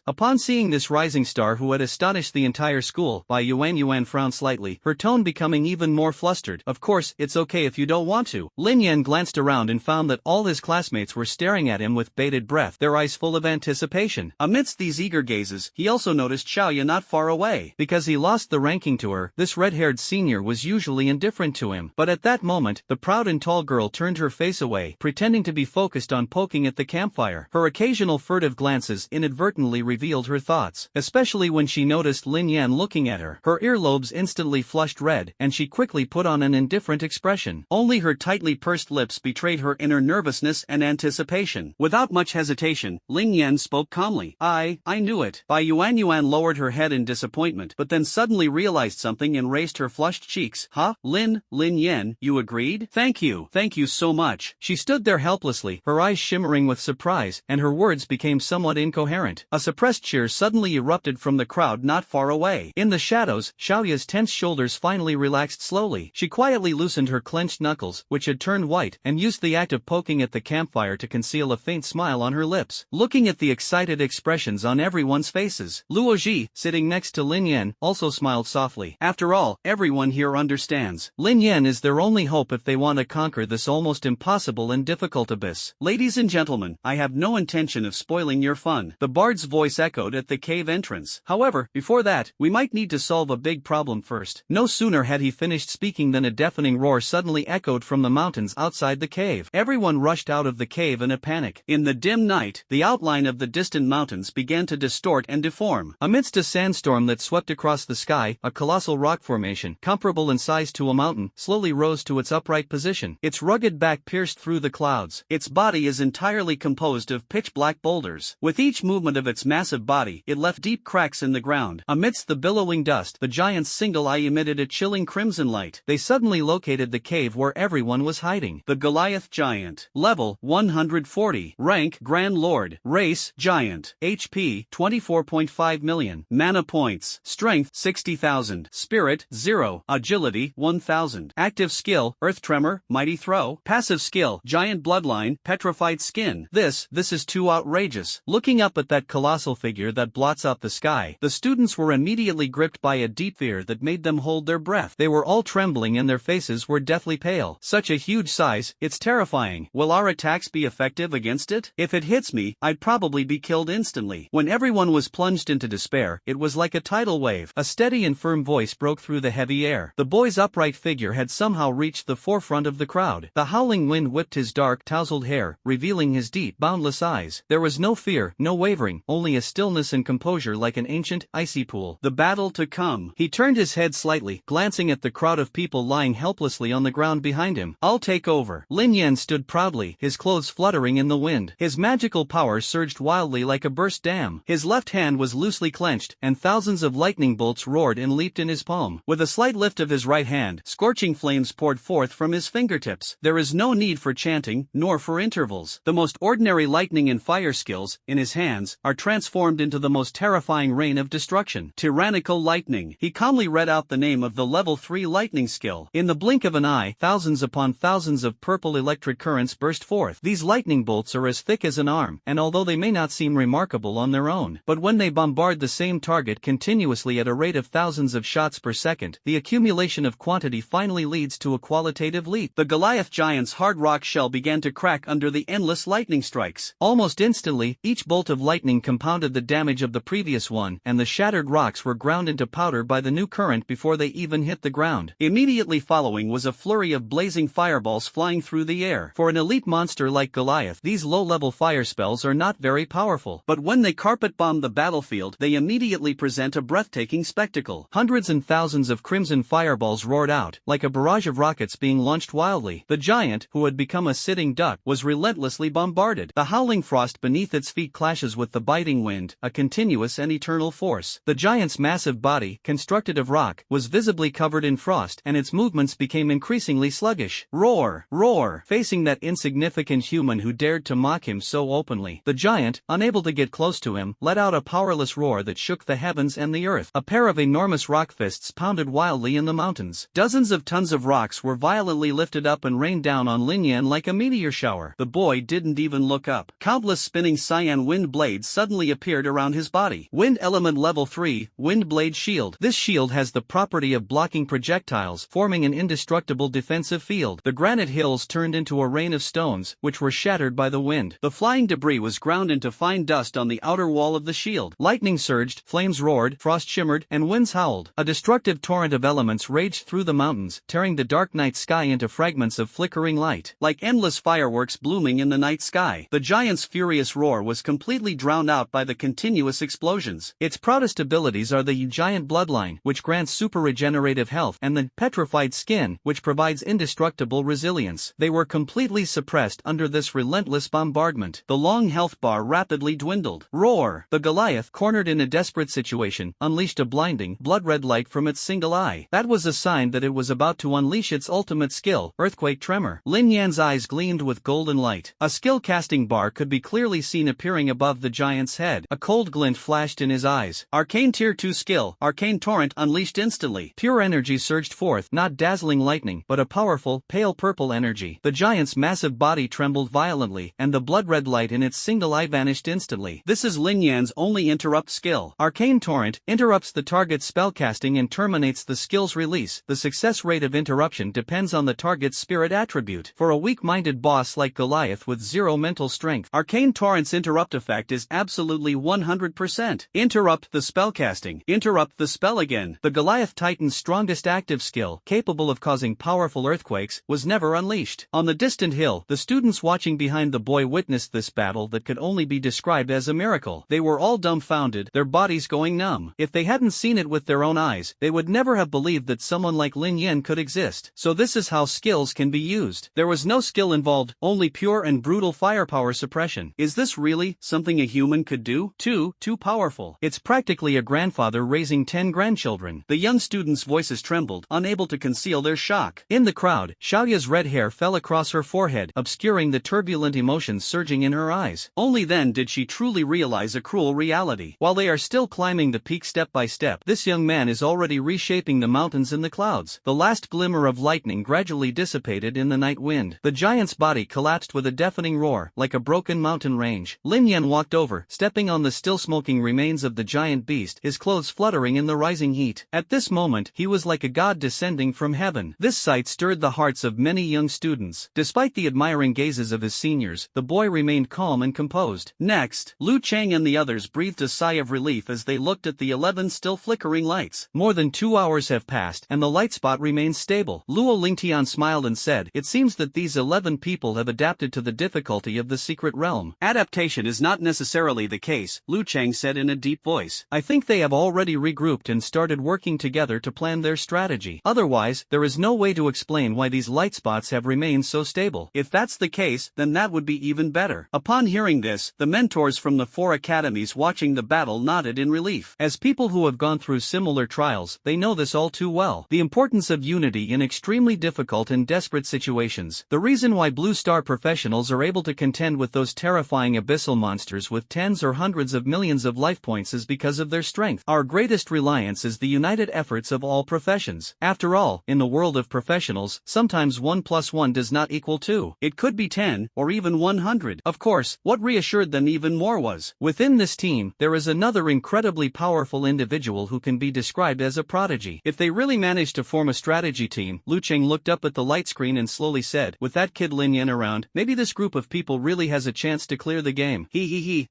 Upon seeing this rising star who had astonished the entire school, Bai Yuan frowned slightly, her tone becoming even more flustered. Of course, it's okay if you don't want to. Lin Yen glanced around and found that all his classmates were staring at him with bated breath, their eyes full of anticipation. Amidst these eager gazes, he also noticed Xiaoya not far away. Because he lost the ranking to her, this red-haired senior was usually indifferent to him. But at that moment, the proud and tall girl turned her face away, pretending to be focused on poking at the campfire. Her occasional furtive glances inadvertently revealed her thoughts, especially when she noticed Lin Yen looking at her. Her earlobes instantly flushed red, and she quickly put on an indifferent expression. Only her tightly pursed lips betrayed her inner nervousness and anticipation. Without much hesitation, Lin Yen spoke calmly. I knew it. Bai Yuan lowered her head in disappointment, but then suddenly realized something and raised her flushed cheeks. Huh? Lin Yen, you agreed? Thank you so much. She stood there helplessly, her eyes shimmering with surprise, and her words became somewhat incoherent. A suppressed cheer suddenly erupted from the crowd not far away. In the shadows, Xiaoya's tense shoulders finally relaxed slowly. She quietly loosened her clenched knuckles, which had turned white, and used the act of poking at the campfire to conceal a faint smile on her lips. Looking at the excited expressions on everyone's faces, Luo Ji, sitting next to Lin Yen, also smiled softly. After all, everyone here understands. Lin Yen is their only hope if they want to conquer this almost impossible and difficult abyss. Ladies and gentlemen, I have no intention of spoiling your fun. The bard's voice echoed at the cave entrance. However, before that, we might need to solve a big problem first. No sooner had he finished speaking than a deafening roar suddenly echoed from the mountains outside the cave. Everyone rushed out of the cave in a panic. In the dim night, the outline of the distant mountains began to distort and deform. Amidst a sandstorm that swept across the sky, a colossal rock formation, comparable in size to a mountain, slowly rose to its upright position. Its rugged back pierced through the clouds. Its body is entirely composed of pitch-black boulders. With each movement of its massive body, it left deep cracks in the ground. Amidst the billowing dust, the giant's single eye emitted a chilling crimson light. They suddenly located the cave where everyone was hiding. The Goliath Giant. Level 140. Rank Grand Lord. Race Giant. HP 24.5 million. Mana points. Strength 60,000. Spirit 0. Agility 1,000. Active skill Earth Tremor, Mighty Throw. Passive skill Giant Bloodline, Petrified Skin. This is too outrageous. Looking up at that colossal figure that blots out the sky, the students were immediately gripped by a deep fear that made them hold their breath. They were all trembling and their faces were deathly pale. Such a huge size, it's terrifying. Will our attacks be effective against it? If it hits me, I'd probably be killed instantly. When everyone was plunged into despair, it was like a tidal wave. A steady and firm voice broke through the heavy air. The boy's upright figure had somehow reached the forefront of the crowd. The howling wind whipped his dark, tousled hair, revealing his deep, boundless eyes. There was no fear, no wavering, only a stillness and composure like an ancient, icy pool. The battle to come. He turned his head slightly, glancing at the crowd of people lying helplessly on the ground behind him. I'll take over. Lin Yen stood proudly, his clothes fluttering in the wind. His magical power surged wildly like a burst dam. His left hand was loosely clenched, and thousands of lightning bolts roared and leaped in his palm. With a slight lift of his right hand, scorching flames poured forth from his fingertips. There is no need for chanting, nor for intervals. The most ordinary lightning and fire skills, in his hands, are transformed into the most terrifying rain of destruction. Tyrannical Lightning. He calmly read out the name of the level 3 lightning skill. In the blink of an eye, thousands upon thousands of purple electric currents burst forth. These These lightning bolts are as thick as an arm, and although they may not seem remarkable on their own, but when they bombard the same target continuously at a rate of thousands of shots per second, the accumulation of quantity finally leads to a qualitative leap. The Goliath giant's hard rock shell began to crack under the endless lightning strikes. Almost instantly, each bolt of lightning compounded the damage of the previous one, and the shattered rocks were ground into powder by the new current before they even hit the ground. Immediately following was a flurry of blazing fireballs flying through the air. For an elite monster like Goliath, these low-level fire spells are not very powerful, but when they carpet-bomb the battlefield, they immediately present a breathtaking spectacle. Hundreds and thousands of crimson fireballs roared out, like a barrage of rockets being launched wildly. The giant, who had become a sitting duck, was relentlessly bombarded. The howling frost beneath its feet clashes with the biting wind, a continuous and eternal force. The giant's massive body, constructed of rock, was visibly covered in frost, and its movements became increasingly sluggish. Roar! Roar! Facing that insignificant human who dared to mock him so openly, the giant, unable to get close to him, let out a powerless roar that shook the heavens and the earth. A pair of enormous rock fists pounded wildly in the mountains. Dozens of tons of rocks were violently lifted up and rained down on Lin Yen like a meteor shower. The boy didn't even look up. Countless spinning cyan wind blades suddenly appeared around his body. Wind element level 3, wind blade shield. This shield has the property of blocking projectiles, forming an indestructible defensive field. The granite hills turned into a rain of stones, which were shattered by the wind. The flying debris was ground into fine dust on the outer wall of the shield. Lightning surged, flames roared, frost shimmered, and winds howled. A destructive torrent of elements raged through the mountains, tearing the dark night sky into fragments of flickering light. Like endless fireworks blooming in the night sky, the giant's furious roar was completely drowned out by the continuous explosions. Its proudest abilities are the giant bloodline, which grants super regenerative health, and the petrified skin, which provides indestructible resilience. They were completely suppressed under this relentless bombardment. The long health bar rapidly dwindled. Roar! The Goliath, cornered in a desperate situation, unleashed a blinding, blood-red light from its single eye. That was a sign that it was about to unleash its ultimate skill, Earthquake Tremor. Lin Yan's eyes gleamed with golden light. A skill casting bar could be clearly seen appearing above the giant's head. A cold glint flashed in his eyes. Arcane Tier 2 skill, Arcane Torrent, unleashed instantly. Pure energy surged forth, not dazzling lightning, but a powerful, pale purple energy. The giant's massive body trembled violently, and the blood-red light in its single eye vanished instantly. This is Lin Yan's only interrupt skill. Arcane Torrent interrupts the target's spellcasting and terminates the skill's release. The success rate of interruption depends on the target's spirit attribute. For a weak-minded boss like Goliath with zero mental strength, Arcane Torrent's interrupt effect is absolutely 100%. Interrupt the spellcasting. Interrupt the spell again. The Goliath Titan's strongest active skill, capable of causing powerful earthquakes, was never unleashed. On the distant hill, the students watching behind the boy witnessed this battle that could only be described as a miracle. They were all dumbfounded, their bodies going numb. If they hadn't seen it with their own eyes, they would never have believed that someone like Lin Yen could exist. So this is how skills can be used. There was no skill involved, only pure and brutal firepower suppression. Is this really something a human could do? Too powerful. It's practically a grandfather raising 10 grandchildren. The young students' voices trembled, unable to conceal their shock. In the crowd, Xiaoya's red hair fell across her forehead, obscuring the turbulent emotions surging in her eyes. Only then did she truly realize a cruel reality. While they are still climbing the peak step by step, this young man is already reshaping the mountains in the clouds. The last glimmer of lightning gradually dissipated in the night wind. The giant's body collapsed with a deafening roar, like a broken mountain range. Lin Yen walked over, stepping on the still smoking remains of the giant beast, his clothes fluttering in the rising heat. At this moment, he was like a god descending from heaven. This sight stirred the hearts of many young students. Despite the admiring gazes of his seniors, the boy remained calm and composed. Next, Lu Chang and the others breathed a sigh of relief as they looked at the 11 still flickering lights. More than 2 hours have passed, and the light spot remains stable. Luo Lingtian smiled and said, "It seems that these 11 people have adapted to the difficulty of the secret realm." "Adaptation is not necessarily the case," Lu Chang said in a deep voice. "I think they have already regrouped and started working together to plan their strategy. Otherwise, there is no way to explain why these light spots have remained so stable. If that's the case, then that would be even better." Upon hearing this, the mentors from the 4 academies watching the battle nodded in relief. As people who have gone through similar trials, they know this all too well. The importance of unity in extremely difficult and desperate situations. The reason why Blue Star professionals are able to contend with those terrifying abyssal monsters with tens or hundreds of millions of life points is because of their strength. Our greatest reliance is the united efforts of all professions. After all, in the world of professionals, sometimes 1 + 1 does not equal 2. It could be 10. 10, or even 100. Of course, what reassured them even more was, within this team, there is another incredibly powerful individual who can be described as a prodigy. If they really managed to form a strategy team, Lu Cheng looked up at the light screen and slowly said, with that kid Lin Yen around, maybe this group of people really has a chance to clear the game.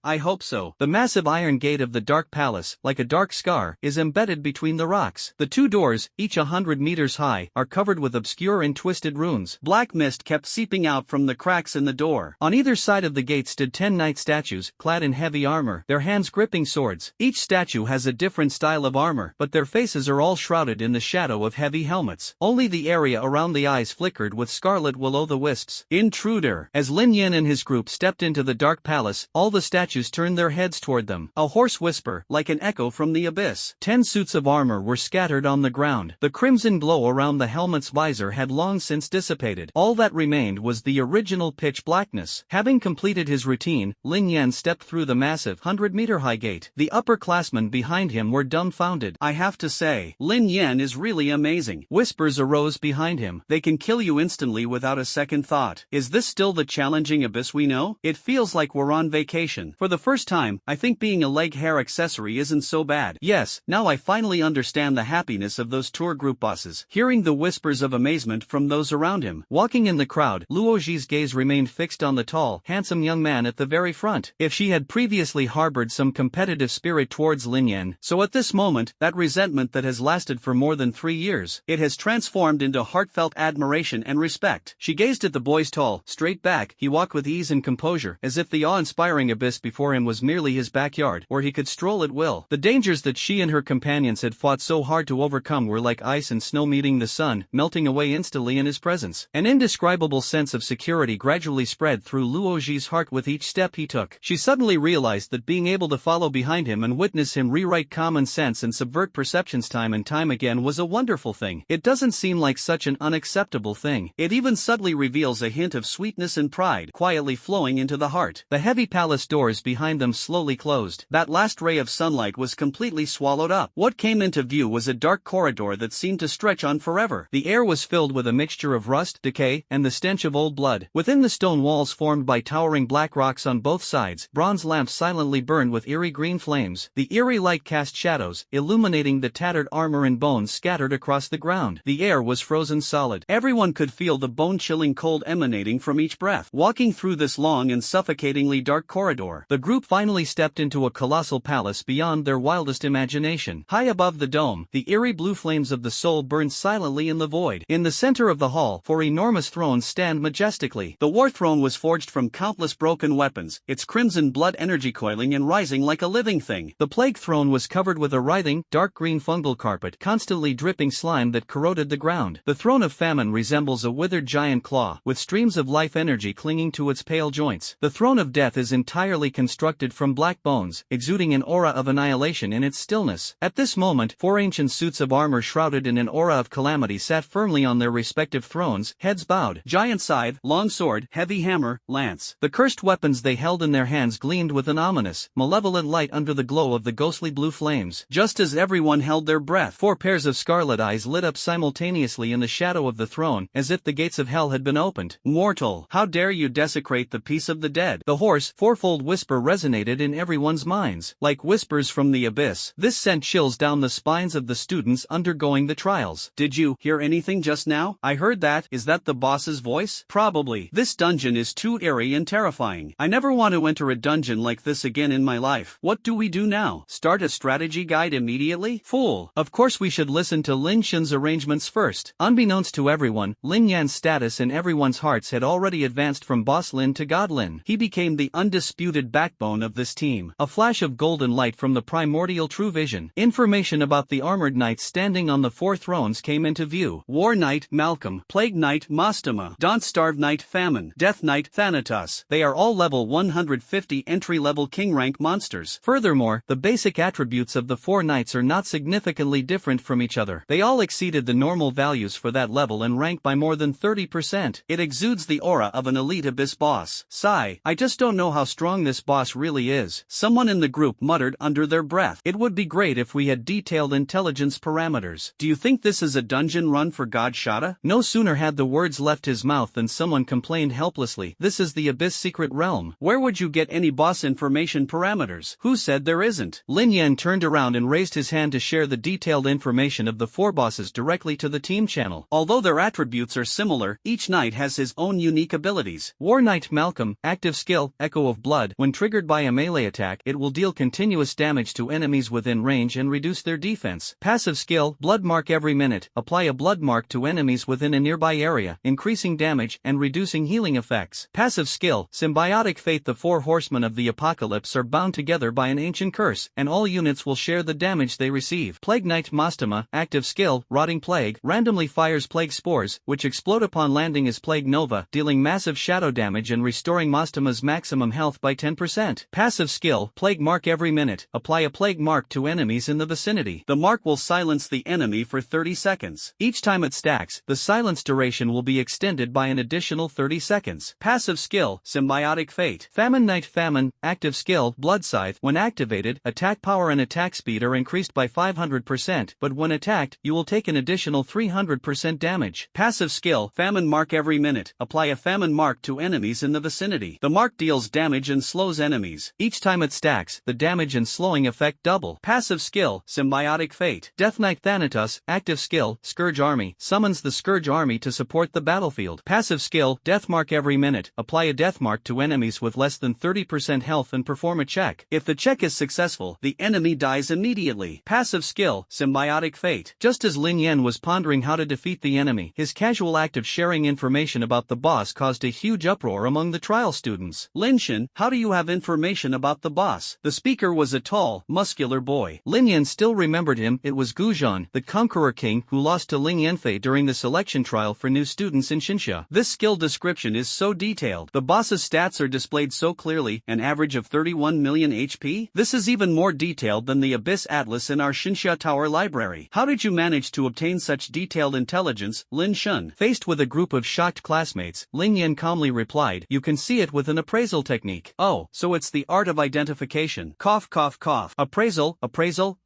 I hope so. The massive iron gate of the Dark Palace, like a dark scar, is embedded between the rocks. The two doors, each 100 meters high, are covered with obscure and twisted runes. Black mist kept seeping out from the cracks in the door. On either side of the gate stood 10 knight statues, clad in heavy armor, their hands gripping swords. Each statue has a different style of armor, but their faces are all shrouded in the shadow of heavy helmets. Only the area around the eyes flickered with scarlet will-o'-the-wisps. Intruder! As Lin Yen and his group stepped into the Dark Palace, all the statues turned their heads toward them. A hoarse whisper, like an echo from the abyss. 10 suits of armor were scattered on the ground. The crimson glow around the helmet's visor had long since dissipated. All that remained was the original pitch blackness. Having completed his routine, Lin Yen stepped through the massive 100-meter-high gate. The upperclassmen behind him were dumbfounded. I have to say, Lin Yen is really amazing. Whispers arose behind him. They can kill you instantly without a second thought. Is this still the challenging abyss we know? It feels like we're on vacation. For the first time, I think being a leg hair accessory isn't so bad. Yes, now I finally understand the happiness of those tour group bosses. Hearing the whispers of amazement from those around him. Walking in the crowd, Luoji's gaze remained fixed on the tall, handsome young man at the very front. If she had previously harbored some competitive spirit towards Lin Yen, so at this moment, that resentment that has lasted for more than 3 years, it has transformed into heartfelt admiration and respect. She gazed at the boy's tall, straight back. He walked with ease and composure, as if the awe-inspiring abyss before him was merely his backyard, where he could stroll at will. The dangers that she and her companions had fought so hard to overcome were like ice and snow meeting the sun, melting away instantly in his presence. An indescribable sense of security gradually spread through Luoji's heart with each step he took. She suddenly realized that being able to follow behind him and witness him rewrite common sense and subvert perceptions time and time again was a wonderful thing. It doesn't seem like such an unacceptable thing. It even subtly reveals a hint of sweetness and pride, quietly flowing into the heart. The heavy palace doors behind them slowly closed. That last ray of sunlight was completely swallowed up. What came into view was a dark corridor that seemed to stretch on forever. The air was filled with a mixture of rust, decay, and the stench of old blood. Within the stone walls formed by towering black rocks on both sides, bronze lamps silently burned with eerie green flames. The eerie light cast shadows, illuminating the tattered armor and bones scattered across the ground. The air was frozen solid. Everyone could feel the bone-chilling cold emanating from each breath. Walking through this long and suffocatingly dark corridor, the group finally stepped into a colossal palace beyond their wildest imagination. High above the dome, the eerie blue flames of the soul burned silently in the void. In the center of the hall, 4 enormous thrones stand majestically. The war throne was forged from countless broken weapons, its crimson blood energy coiling and rising like a living thing. The plague throne was covered with a writhing, dark green fungal carpet, constantly dripping slime that corroded the ground. The throne of famine resembles a withered giant claw, with streams of life energy clinging to its pale joints. The throne of death is entirely constructed from black bones, exuding an aura of annihilation in its stillness. At this moment, 4 ancient suits of armor shrouded in an aura of calamity sat firmly on their respective thrones, heads bowed. Giant scythe, long sword, heavy hammer, lance. The cursed weapons they held in their hands gleamed with an ominous, malevolent light under the glow of the ghostly blue flames. Just as everyone held their breath, 4 pairs of scarlet eyes lit up simultaneously in the shadow of the throne, as if the gates of hell had been opened. Mortal, how dare you desecrate the peace of the dead? The hoarse, fourfold whisper resonated in everyone's minds. Like whispers from the abyss, this sent chills down the spines of the students undergoing the trials. Did you hear anything just now? I heard that. Is that the boss's voice? Probably. This dungeon is too eerie and terrifying. I never want to enter a dungeon like this again in my life. What do we do now? Start a strategy guide immediately? Fool. Of course we should listen to Lin Shen's arrangements first. Unbeknownst to everyone, Lin Yan's status in everyone's hearts had already advanced from Boss Lin to God Lin. He became the undisputed backbone of this team. A flash of golden light from the primordial true vision. Information about the armored knights standing on the 4 thrones came into view. War Knight Malcolm, Plague Knight Mastama, Don't-Starve Knight Famine, Death Knight Thanatos. They are all level 150 entry-level king rank monsters. Furthermore, the basic attributes of the 4 knights are not significantly different from each other. They all exceeded the normal values for that level and rank by more than 30%. It exudes the aura of an elite abyss boss. Sigh, I just don't know how strong this boss really is. Someone in the group muttered under their breath. It would be great if we had detailed intelligence parameters. Do you think this is a dungeon run for God Shada? No sooner had the words left his mouth than someone complained Yen helplessly. This is the Abyss secret realm. Where would you get any boss information parameters? Who said there isn't? Lin Yen turned around and raised his hand to share the detailed information of the 4 bosses directly to the team channel. Although their attributes are similar, each knight has his own unique abilities. War Knight Malcolm, active skill, Echo of Blood. When triggered by a melee attack, it will deal continuous damage to enemies within range and reduce their defense. Passive skill, Blood Mark. Every minute, apply a blood mark to enemies within a nearby area, increasing damage and reducing healing effects. Passive skill, Symbiotic Fate. The 4 horsemen of the apocalypse are bound together by an ancient curse, and all units will share the damage they receive. Plague Knight Mastema, active skill, Rotting Plague, randomly fires plague spores, which explode upon landing as Plague Nova, dealing massive shadow damage and restoring Mastema's maximum health by 10%. Passive skill, Plague Mark. Every minute, apply a plague mark to enemies in the vicinity. The mark will silence the enemy for 30 seconds. Each time it stacks, the silence duration will be extended by an additional 30 seconds. Passive skill, Symbiotic Fate. Famine Knight Famine, active skill, Blood Scythe. When activated, attack power and attack speed are increased by 500%, but when attacked, you will take an additional 300% damage. Passive skill, Famine Mark. Every minute, apply a famine mark to enemies in the vicinity. The mark deals damage and slows enemies. Each time it stacks, the damage and slowing effect double. Passive skill, Symbiotic Fate. Death Knight Thanatos, active skill, Scourge Army. Summons the Scourge Army to support the battlefield. Passive skill, Death Mark. Every minute, apply a death mark to enemies with less than 30% health and perform a check. If the check is successful, the enemy dies immediately. Passive skill, Symbiotic Fate. Just as Lin Yen was pondering how to defeat the enemy, his casual act of sharing information about the boss caused a huge uproar among the trial students. Lin Shen, how do you have information about the boss? The speaker was a tall, muscular boy. Lin Yen still remembered him. It was Guzhan, the Conqueror King, who lost to Ling Yanfei during the selection trial for new students in Xinsha. This skill description is so detailed. The boss's stats are displayed so clearly, an average of 31 million HP? This is even more detailed than the Abyss Atlas in our Xinsha Tower library. How did you manage to obtain such detailed intelligence, Lin Shun? Faced with a group of shocked classmates, Lin Yen calmly replied, you can see it with an appraisal technique. Oh, so it's the art of identification. Cough cough cough. Appraisal,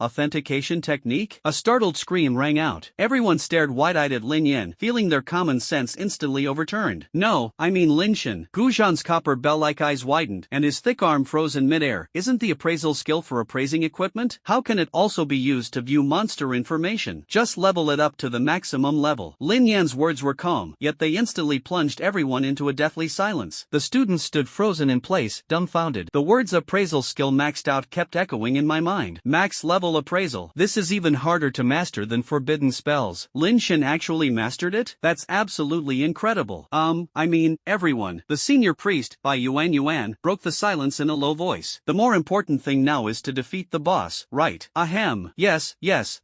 authentication technique? A startled scream rang out. Everyone stared wide-eyed at Lin Yen, feeling their common sense instantly overturned. No, I mean Lin Shen. Guzhan's copper bell-like eyes widened, and his thick arm froze in midair. Isn't the appraisal skill for appraising equipment? How can it also be used to view monster information? Just level it up to the maximum level. Lin Yan's words were calm, yet they instantly plunged everyone into a deathly silence. The students stood frozen in place, dumbfounded. The words appraisal skill maxed out kept echoing in my mind. Max level appraisal. This is even harder to master than forbidden spells. Lin Shen actually mastered it? That's absolutely incredible. I mean, everyone. The senior priest, Bai Yuan, broke the silence in a low voice. The more important thing now is to defeat the boss, right? Ahem. Yes,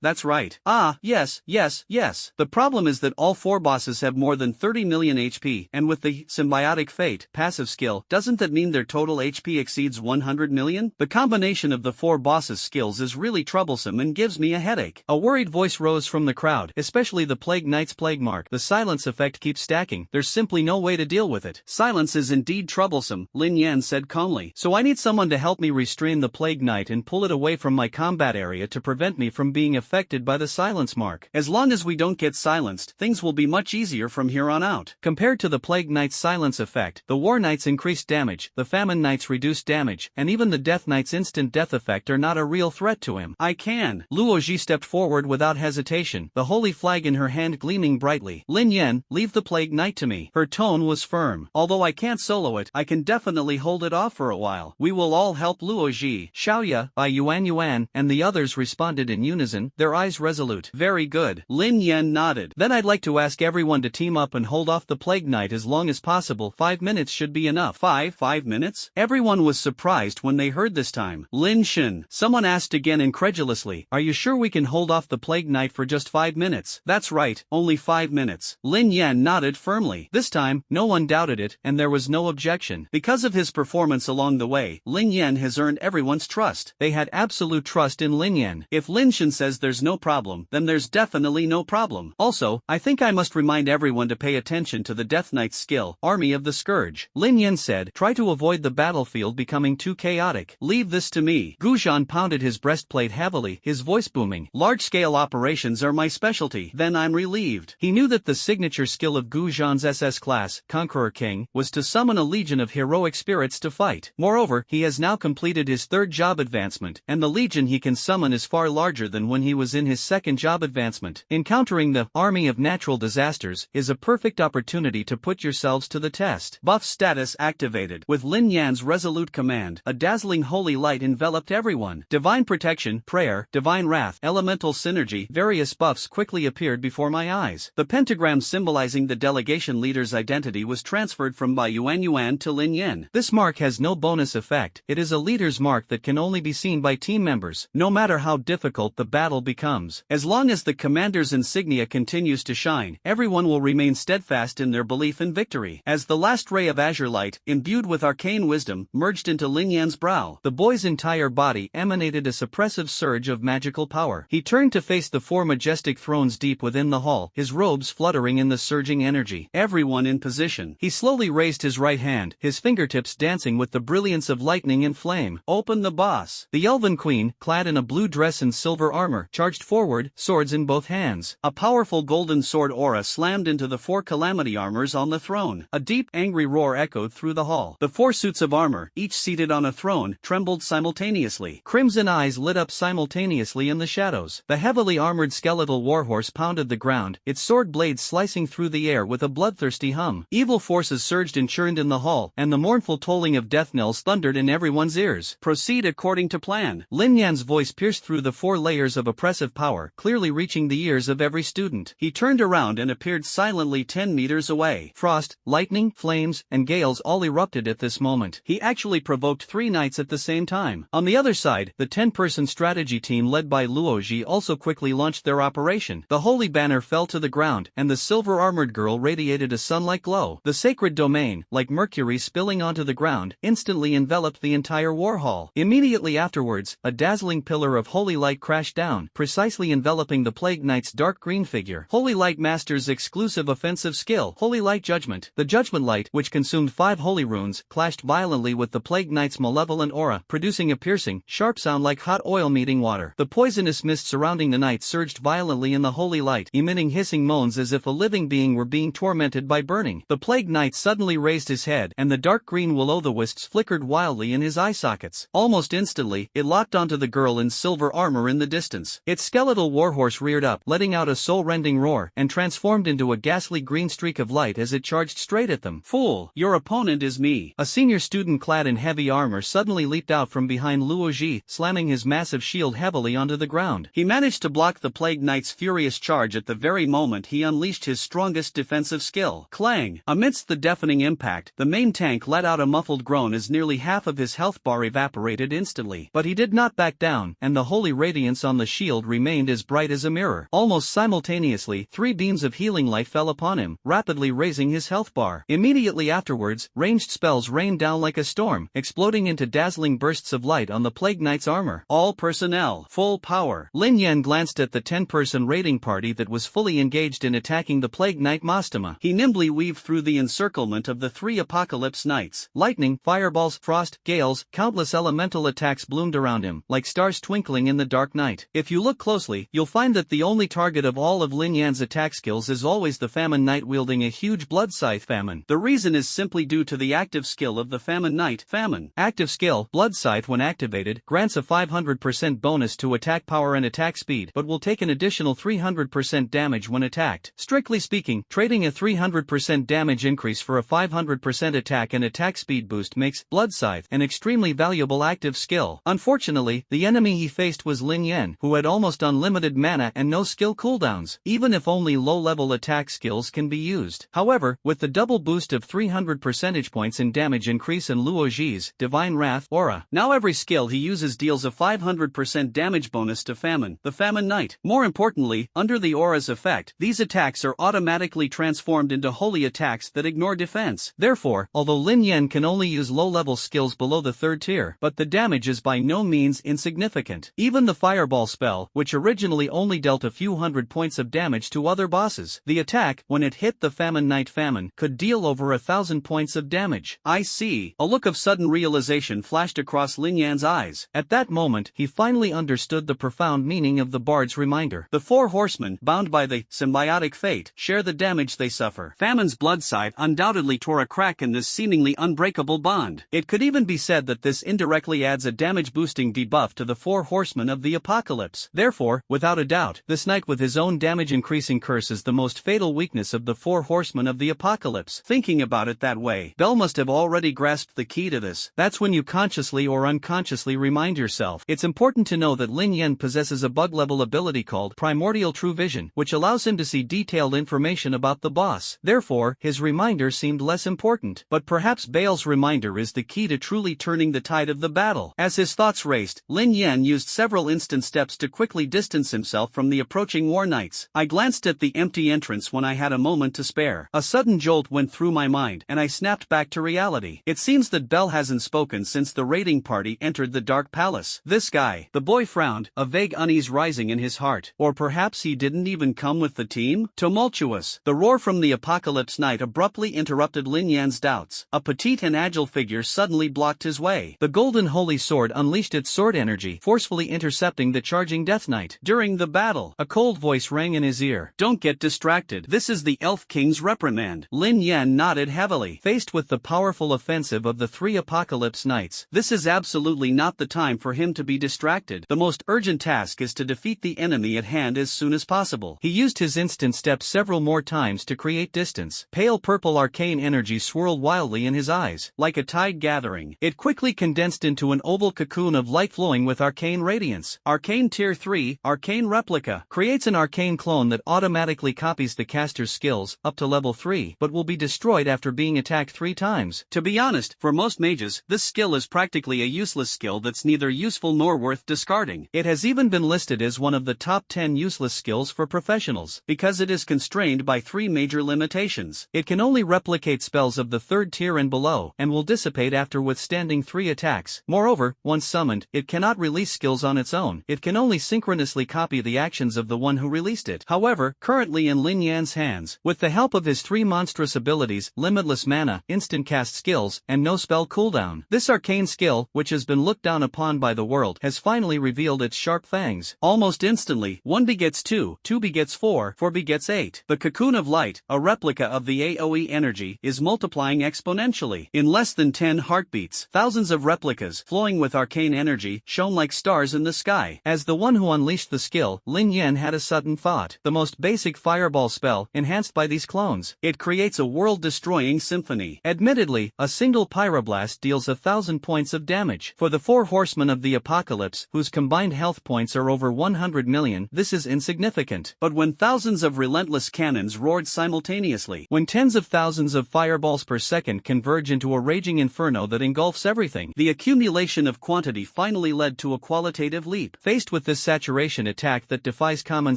that's right. Ah, yes. The problem is that all 4 bosses have more than 30 million HP, and with the Symbiotic Fate passive skill, doesn't that mean their total HP exceeds 100 million? The combination of the 4 bosses' skills is really troublesome and gives me a headache. A worried voice rose from the crowd, especially the Plague Knight's Plague Mark. The silence effect keeps stacking. There's simply no way to deal with it. Silence is indeed troublesome, Lin Yen said calmly. So I need someone to help me restrain the Plague Knight and pull it away from my combat area to prevent me from being affected by the silence mark. As long as we don't get silenced, things will be much easier from here on out. Compared to the Plague Knight's silence effect, the War Knight's increased damage, the Famine Knight's reduced damage, and even the Death Knight's instant death effect are not a real threat to him. I can. Luoji stepped forward without hesitation, the holy flag in her hand gleaming brightly. Lin Yen, leave the Plague Knight to me. Her tone was firm. Although I can't solo it, I can definitely hold it off for a while. We will all help Luoji. Xiaoya, Bai Yuan, and the others responded in unison, their eyes resolute. Very good. Lin Yen nodded. Then I'd like to ask everyone to team up and hold off the Plague Knight as long as possible. 5 minutes should be enough. 5 minutes? Everyone was surprised when they heard this time. Lin Shen. Someone asked again incredulously, are you sure we can hold off the Plague Knight for just 5 minutes? That's right, only 5 minutes. Lin Yen nodded firmly. This time, no one doubted it, and there was no objection. Because of his performance along the way, Lin Yen has earned everyone's trust. They had absolute trust in Lin Yen. If Lin Shen says there's no problem, then there's definitely no problem. Also, I think I must remind everyone to pay attention to the Death Knight's skill, Army of the Scourge. Lin Yen said, try to avoid the battlefield becoming too chaotic. Leave this to me. Guzhan pounded his breastplate heavily, his voice booming. Large-scale operations are my specialty. Then I'm relieved. He knew that the signature skill of Guzhan's SS class, SSS, Conqueror King, was to summon a legion of heroic spirits to fight. Moreover, he has now completed his third job advancement, and the legion he can summon is far larger than when he was in his second job advancement. Encountering the army of natural disasters is a perfect opportunity to put yourselves to the test. Buff status activated. With Lin Yan's resolute command, a dazzling holy light enveloped everyone. Divine protection, prayer, divine wrath, elemental synergy, various buffs quickly appeared before my eyes. The pentagram symbolizing the delegation leader's identity was transferred from Bai Yuan to Lin Yen. This mark has no bonus effect, it is a leader's mark that can only be seen by team members, no matter how difficult the battle becomes. As long as the commander's insignia continues to shine, everyone will remain steadfast in their belief in victory. As the last ray of azure light, imbued with arcane wisdom, merged into Lin Yan's brow, the boy's entire body emanated a suppressive surge of magical power. He turned to face the four majestic thrones deep within the hall, his robes fluttering in the surging energy. Everyone in position. He slowly raised his right hand, his fingertips dancing with the brilliance of lightning and flame. Open the boss. The elven queen, clad in a blue dress and silver armor, charged forward, swords in both hands. A powerful golden sword aura slammed into the four calamity armors on the throne. A deep, angry roar echoed through the hall. The four suits of armor, each seated on a throne, trembled simultaneously. Crimson eyes lit up simultaneously in the shadows. The heavily armored skeletal warhorse pounded the ground, its sword blades slicing through the air with a bloodthirsty hum. Evil forces surged and churned in the hall, and the mournful tolling of death knells thundered in everyone's ears. Proceed according to plan. Lin Yan's voice pierced through the four layers of oppressive power, clearly reaching the ears of every student. He turned around and appeared silently 10 meters away. Frost, lightning, flames, and gales all erupted at this moment. He actually provoked 3 knights at the same time. On the other side, the 10-person strategy team led by Luoji also quickly launched their operation. The holy banner fell to the ground, and the silver-armored girl radiated a sun-like glow. The sacred domain, like mercury spilling onto the ground, instantly enveloped the entire war hall. Immediately afterwards, a dazzling pillar of holy light crashed down, precisely enveloping the Plague Knight's dark green figure. Holy Light Master's exclusive offensive skill, Holy Light Judgment. The Judgment Light, which consumed 5 holy runes, clashed violently with the Plague Knight's malevolent aura, producing a piercing, sharp sound like hot oil meeting water. The poisonous mist surrounding the knight surged violently in the holy light, emitting hissing moans as if a living being were being tormented by burning. The Plague Knight suddenly raised his head, and the dark green will-o'-the-wisps flickered wildly in his eye sockets. Almost instantly, it locked onto the girl in silver armor in the distance. Its skeletal warhorse reared up, letting out a soul-rending roar, and transformed into a ghastly green streak of light as it charged straight at them. Fool, your opponent is me. A senior student clad in heavy armor suddenly leaped out from behind Luoji, slamming his massive shield heavily onto the ground. He managed to block the Plague Knight's furious charge at the very moment he unleashed his strongest defensive skill. Clang! Amidst the deafening impact, the main tank let out a muffled groan as nearly half of his health bar evaporated instantly. But he did not back down, and the holy radiance on the shield remained as bright as a mirror. Almost simultaneously, 3 beams of healing light fell upon him, rapidly raising his health bar. Immediately afterwards, ranged spells rained down like a storm, exploding into dazzling bursts of light on the Plague Knight's armor. All personnel, full power. Lin Yen glanced at the 10-person raiding party that was fully engaged in attacking the Plague Knight Mastema. He nimbly weaved through the encirclement of the 3 Apocalypse Knights. Lightning, fireballs, frost, gales, countless elemental attacks bloomed around him, like stars twinkling in the dark night. If you look closely, you'll find that the only target of all of Lin Yan's attack skills is always the Famine Knight wielding a huge blood scythe. Famine. The reason is simply due to the active skill of the Famine Knight. Famine. Active skill, blood scythe when activated, grants a 500% bonus to attack power and attack speed, but will take an additional 300% damage when attacked. Strictly speaking, trading a 300% damage increase for a 500% attack and attack speed boost makes blood scythe an extremely valuable active skill. Unfortunately, the enemy he faced was Lin Yen, who had almost unlimited mana and no skill cooldowns, even if only low-level attack skills can be used. However, with the double boost of 300 percentage points in damage increase in Luoji's Divine Wrath aura, now every skill he uses deals a 500% damage bonus to Famine, the Famine Knight. More importantly, under the aura's effect, these attacks are automatically transformed into holy attacks that ignore defense. Therefore, although Lin Yen can only use low-level skills below the 3rd tier, but the damage is by no means insignificant. Even the Fireball spell, which originally only dealt a few hundred points of damage to other bosses, the attack, when it hit the Famine Knight Famine, could deal over 1,000 points of damage. I see. A look of sudden realization flashed across Lin Yan's eyes. At that moment, he finally understood the profound meaning of the bard's reminder. The 4 horsemen, bound by the symbiotic fate, share the damage they suffer. Famine's blunt blood side undoubtedly tore a crack in this seemingly unbreakable bond. It could even be said that this indirectly adds a damage-boosting debuff to the four horsemen of the apocalypse. Therefore, without a doubt, this knight with his own damage-increasing curse is the most fatal weakness of the four horsemen of the apocalypse. Thinking about it that way, Bell must have already grasped the key to this. That's when you consciously or unconsciously remind yourself. It's important to know that Lin Yen possesses a bug-level ability called Primordial True Vision, which allows him to see detailed information about the boss. Therefore, his reminder seemed less important. But perhaps Bale's reminder is the key to truly turning the tide of the battle. As his thoughts raced, Lin Yen used several instant steps to quickly distance himself from the approaching war knights. I glanced at the empty entrance when I had a moment to spare. A sudden jolt went through my mind, and I snapped back to reality. It seems that Bell hasn't spoken since the raiding party entered the Dark Palace. This guy. The boy frowned, a vague unease rising in his heart. Or perhaps he didn't even come with the team? Tumultuous. The roar from the Apocalypse Knight abruptly interrupted Lin Yan's doubts. A petite and agile figure suddenly blocked his way. The golden holy sword unleashed its sword energy, forcefully intercepting the charging Death Knight. During the battle, a cold voice rang in his ear. Don't get distracted. This is the Elf King's reprimand. Lin Yen nodded heavily. Faced with the powerful offensive of the three Apocalypse Knights, this is absolutely not the time for him to be distracted. The most urgent task is to defeat the enemy at hand as soon as possible. He used his instant step several more times to create distance. Pale purple arcane energy swirled wildly in his eyes. Like a tide gathering, it quickly condensed into an oval cocoon of light flowing with arcane radiance. Arcane Tier 3, Arcane Replica, creates an arcane clone that automatically copies the caster's skills up to level 3, but will be destroyed after being attacked 3 times. To be honest, for most mages, this skill is practically a useless skill that's neither useful nor worth discarding. It has even been listed as one of the top 10 useless skills for professionals, because it is constrained by 3 major limitations. It can only replicate spells of the 3rd tier and below, and will dissipate after withstanding 3 attacks. Moreover, once summoned, it cannot release skills on its own. It can only synchronously copy the actions of the one who released it. However, currently in Lin Yan's hands, with the help of his 3 monstrous abilities, limitless mana, instant cast skills, and no spell cooldown, this arcane skill, which has been looked down upon by the world, has finally revealed its sharp fangs. Almost instantly, 1 begets 2, 2 begets 4, 4 begets 8. The cocoon of light, a replica of the AoE energy, is multiplying exponentially. In less than 10 heartbeats, thousands of replicas, flowing with arcane energy, shone like stars in the sky. As the one who unleashed the skill, Lin Yen had a sudden thought. The most basic fireball spell, enhanced by these clones. It creates a world-destroying symphony. Admittedly, a single pyroblast deals 1,000 points of damage. For the 4 horsemen of the apocalypse, whose combined health points are over 100 million, this is insignificant. But when thousands of relentless cannons roared simultaneously, when tens of thousands of fireballs per second converge into a raging inferno that engulfs everything, the accumulation of quantity finally led to a qualitative leap. Faced with this saturation attack that defies common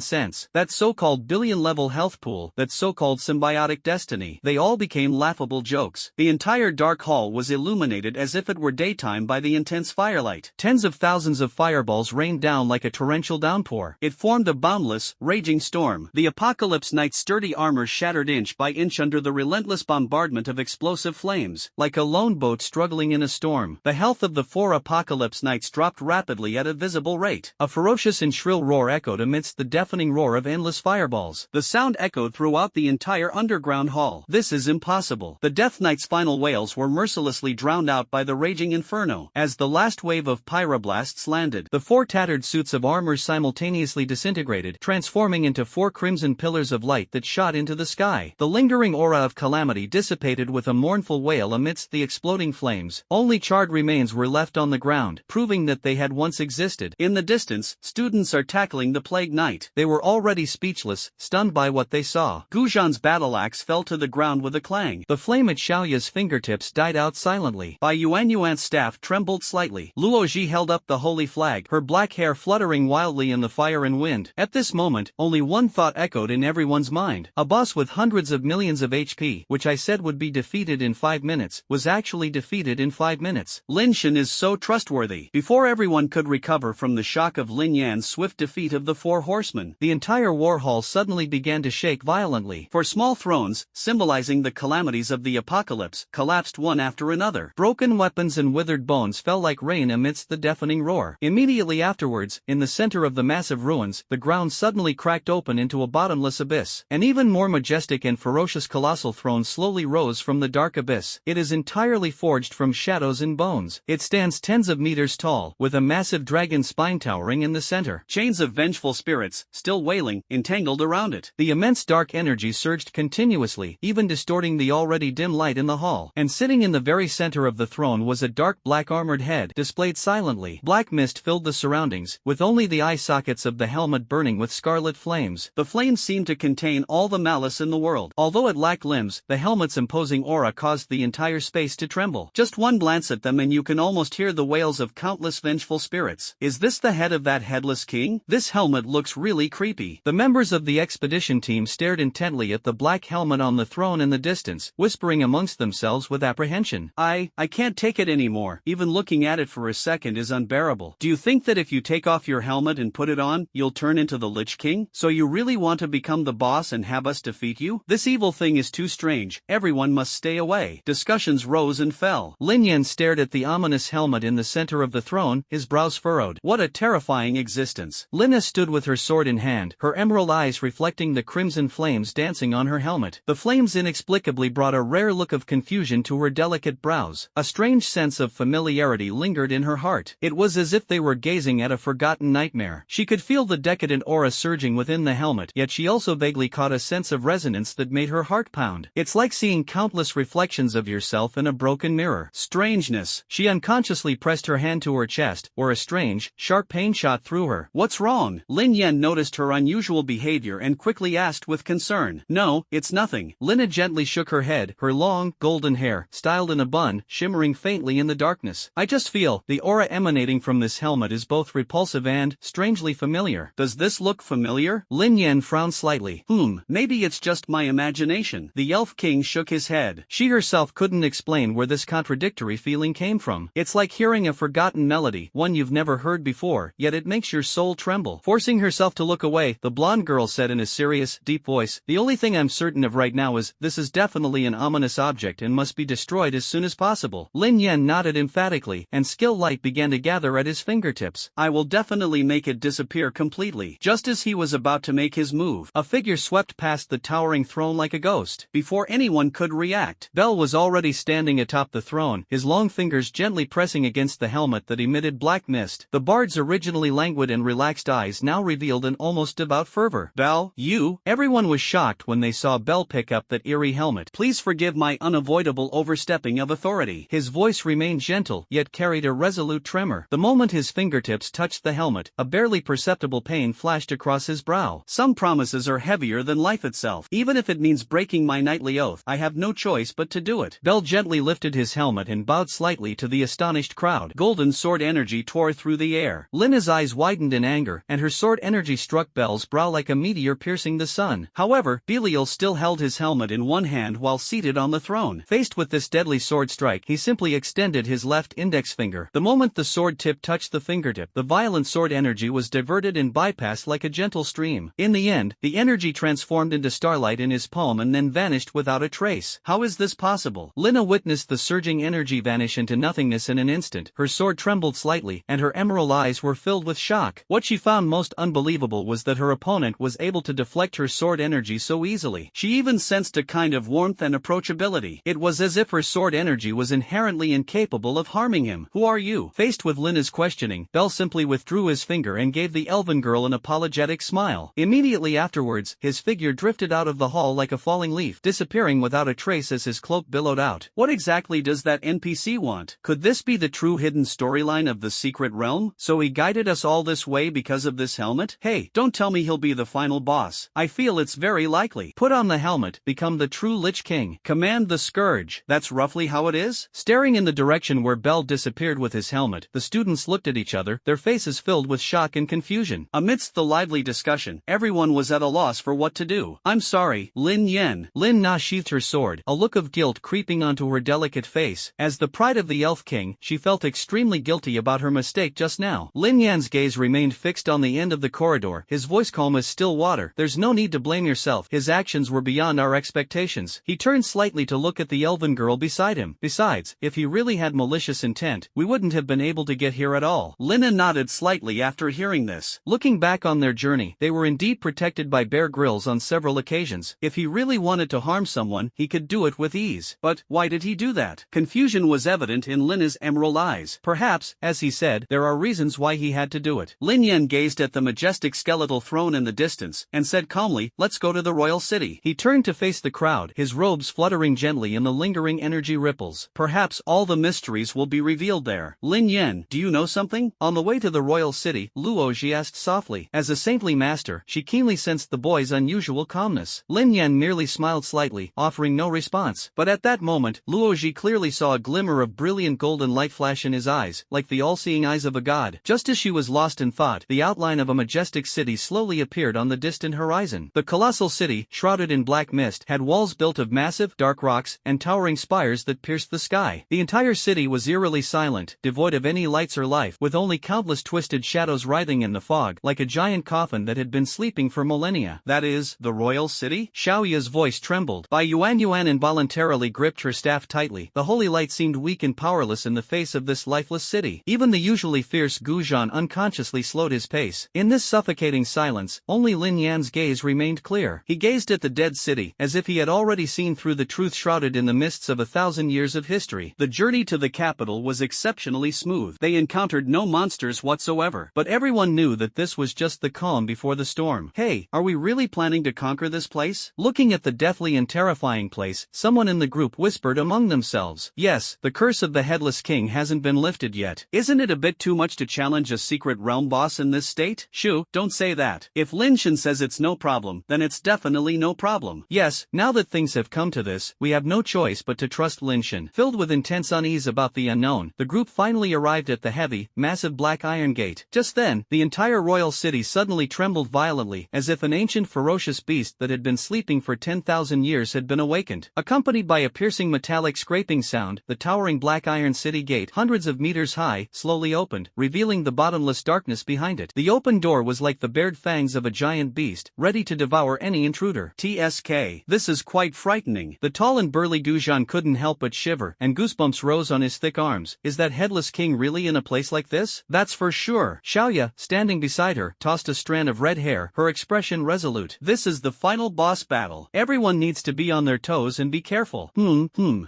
sense, that so-called billion-level health pool, that so-called symbiotic destiny, they all became laughable jokes. The entire dark hall was illuminated as if it were daytime by the intense firelight. Tens of thousands of fireballs rained down like a torrential downpour. It formed a boundless, raging storm. The Apocalypse Knight's sturdy armor shattered inch by inch under the relentless bombardment of explosive flames. Like a lone boat struggling in a storm, the health of the 4 Apocalypse Knights dropped rapidly at a visible rate. A ferocious and shrill roar echoed amidst the deafening roar of endless fireballs. The sound echoed throughout the entire underground hall. This is impossible. The Death Knight's final wails were mercilessly drowned out by the raging inferno. As the last wave of pyroblasts landed, the 4 tattered suits of armor simultaneously disintegrated, transforming into 4 crimson pillars of light that shot into the sky. The lingering aura of calamity dissipated with a mournful wail amidst the exploding flames. Only charred remains were left on the ground, proving that they had once existed. In the distance, students are tackling the Plague Knight. They were already speechless, stunned by what they saw. Gujan's battle axe fell to the ground with a clang. The flame at Xiaoya's fingertips died out silently. Bai Yuanyuan's staff trembled slightly. Luoji held up the holy flag, her black hair fluttering wildly in the fire and wind. At this moment, only one thought echoed in everyone's mind. A boss with hundreds of millions of HP, which I said would be defeated in 5 minutes, was actually defeated in 5 minutes. Lin Shen is so trustworthy. Before everyone could recover from the shock of Lin Yan's swift defeat of the 4 horsemen, the entire war hall suddenly began to shake violently. 4 small thrones, symbolizing the calamities of the apocalypse, collapsed one after another. Broken weapons and withered bones fell like rain amidst the deafening roar. Immediately afterwards, in the center of the massive ruins, the ground suddenly cracked open into a bottomless abyss. An even more majestic and ferocious enormous colossal throne slowly rose from the dark abyss. It is entirely forged from shadows and bones. It stands tens of meters tall, with a massive dragon spine towering in the center. Chains of vengeful spirits, still wailing, entangled around it. The immense dark energy surged continuously, even distorting the already dim light in the hall. And sitting in the very center of the throne was a dark black armored head, displayed silently. Black mist filled the surroundings, with only the eye sockets of the helmet burning with scarlet flames. The flames seemed to contain all the malice in the world. Although it lacked limbs, the helmet's imposing aura caused the entire space to tremble. Just one glance at them and you can almost hear the wails of countless vengeful spirits. Is this the head of that headless king? This helmet looks really creepy. The members of the expedition team stared intently at the black helmet on the throne in the distance, whispering amongst themselves with apprehension. I can't take it anymore. Even looking at it for a second is unbearable. Do you think that if you take off your helmet and put it on, you'll turn into the Lich King? So you really want to become the boss and have us defeat you? This evil thing is too strange. Everyone must stay away. Discussions rose and fell. Lin Yen stared at the ominous helmet in the center of the throne, his brows furrowed. What a terrifying existence. Lina stood with her sword in hand, her emerald eyes reflecting the crimson flames dancing on her helmet. The flames inexplicably brought a rare look of confusion to her delicate brows. A strange sense of familiarity lingered in her heart. It was as if they were gazing at a forgotten nightmare. She could feel the decadent aura surging within the helmet, yet she also vaguely caught a sense of resonance that made her heart pound. It's like seeing countless reflections of yourself in a broken mirror. Strangeness. She unconsciously pressed her hand to her chest, where a strange, sharp pain shot through her. What's wrong? Lin Yen noticed her unusual behavior and quickly asked with concern. No, it's nothing. Lina gently shook her head, her long, golden hair, styled in a bun, shimmering faintly in the darkness. I just feel the aura emanating from this helmet is both repulsive and strangely familiar. Does this look familiar? Lin Yen frowned slightly. Maybe it's just my imagination. The Elf King shook his head. She herself couldn't explain where this contradictory feeling came from. It's like hearing a forgotten melody, one you've never heard before, yet it makes your soul tremble. Forcing herself to look away, the blonde girl said in a serious, deep voice, the only thing I'm certain of right now is, this is definitely an ominous object and must be destroyed as soon as possible. Lin Yen nodded emphatically, and skill light began to gather at his fingertips. I will definitely make it disappear completely. Just as he was about to make his move, a figure swept past the towering throne like a ghost. Before anyone could react, Bell was already standing atop the throne, his long fingers gently pressing against the helmet that emitted black mist. The bard's originally languid and relaxed eyes now revealed an almost devout fervor. Bell, you? Everyone was shocked when they saw Bell pick up that eerie helmet. Please forgive my unavoidable overstepping of authority. His voice remained gentle, yet carried a resolute tremor. The moment his fingertips touched the helmet, a barely perceptible pain flashed across his brow. Some promises are heavier than life itself. Even if it means breaking my knightly oath, I have no choice but to do it. Bell gently lifted his helmet and bowed slightly to the astonished crowd. Golden sword energy tore through the air. Lina's eyes widened in anger, and her sword energy struck Bell's brow like a meteor piercing the sun. However, Belial still held his helmet in one hand while seated on the throne. Faced with this deadly sword strike, he simply extended his left index finger. The moment the sword tip touched the fingertip, the violent sword energy was diverted and bypassed like a gentle stream. In the end, the energy transformed into starlight in his palm and then vanished without a trace. How is this possible? Lina witnessed the surging energy vanish into nothingness in an instant. Her sword trembled slightly, and her emerald eyes were filled with shock. What she found most unbelievable was that her opponent was able to deflect her sword energy so easily. She even sensed a kind of warmth and approachability. It was as if her sword energy was inherently incapable of harming him. Who are you? Faced with Lina's questioning, Bell simply withdrew his finger and gave the elven girl an apologetic smile. Immediately afterwards, his figure drifted out of the hall like a falling leaf, disappearing without a trace as his cloak billowed out. What exactly does that NPC want? Could this be the true hidden storyline of the secret realm? So he guided us all this way because of this helmet? Hey, don't tell me he'll be the final boss. I feel it's very likely. Put on the helmet, become the true Lich King. Command the Scourge. That's roughly how it is? Staring in the direction where Bell disappeared with his helmet, the students looked at each other, their faces filled with shock and confusion. Amidst the lively discussion, everyone was at a loss for what to do. I'm sorry, Lin Yen. Lin Na sheathed her sword, a look of guilt creeping onto her delicate face. As the pride of the Elf King, she felt extremely guilty about her mistake just now. Lin Yan's gaze remained fixed on the end of the corridor, his voice calm as still water. There's no need to blame yourself. His actions were beyond our expectations. He turned slightly to look at the elven girl beside him. Besides, if he really had malicious intent, we wouldn't have been able to get here at all. Lina nodded slightly after hearing this. Looking back on their journey, they were indeed protected by Bear Grylls on several occasions. If he really really wanted to harm someone, he could do it with ease. But why did he do that? Confusion was evident in Lin's emerald eyes. Perhaps, as he said, there are reasons why he had to do it. Lin Yen gazed at the majestic skeletal throne in the distance, and said calmly, "Let's go to the royal city." He turned to face the crowd, his robes fluttering gently in the lingering energy ripples. Perhaps all the mysteries will be revealed there. "Lin Yen, do you know something?" On the way to the royal city, Luoji asked softly. As a saintly master, she keenly sensed the boy's unusual calmness. Lin Yen merely smiled slightly, offering no response. But at that moment, Luoji clearly saw a glimmer of brilliant golden light flash in his eyes, like the all-seeing eyes of a god. Just as she was lost in thought, the outline of a majestic city slowly appeared on the distant horizon. The colossal city, shrouded in black mist, had walls built of massive, dark rocks, and towering spires that pierced the sky. The entire city was eerily silent, devoid of any lights or life, with only countless twisted shadows writhing in the fog, like a giant coffin that had been sleeping for millennia. "That is, the royal city?" Xiaoya's voice trembled. Yuan involuntarily gripped her staff tightly. The holy light seemed weak and powerless in the face of this lifeless city. Even the usually fierce Guzhan unconsciously slowed his pace. In this suffocating silence, only Lin Yan's gaze remained clear. He gazed at the dead city, as if he had already seen through the truth shrouded in the mists of 1,000 years of history. The journey to the capital was exceptionally smooth. They encountered no monsters whatsoever. But everyone knew that this was just the calm before the storm. "Hey, are we really planning to conquer this place?" Looking at the deathly and terrifying place, someone in the group whispered among themselves. "Yes, the curse of the headless king hasn't been lifted yet. Isn't it a bit too much to challenge a secret realm boss in this state?" "Shoo, don't say that. If Lin Shen says it's no problem, then it's definitely no problem." "Yes, now that things have come to this, we have no choice but to trust Lin Shen." Filled with intense unease about the unknown, the group finally arrived at the heavy, massive black iron gate. Just then, the entire royal city suddenly trembled violently, as if an ancient ferocious beast that had been sleeping for 10,000 years had been awakened. Accompanied by a piercing metallic scraping sound, the towering black iron city gate, hundreds of meters high, slowly opened, revealing the bottomless darkness behind it. The open door was like the bared fangs of a giant beast, ready to devour any intruder. "TSK. This is quite frightening." The tall and burly Guzhan couldn't help but shiver, and goosebumps rose on his thick arms. "Is that headless king really in a place like this?" "That's for sure." Xiaoya, standing beside her, tossed a strand of red hair, her expression resolute. "This is the final boss battle. Everyone needs to be on their toes and be careful."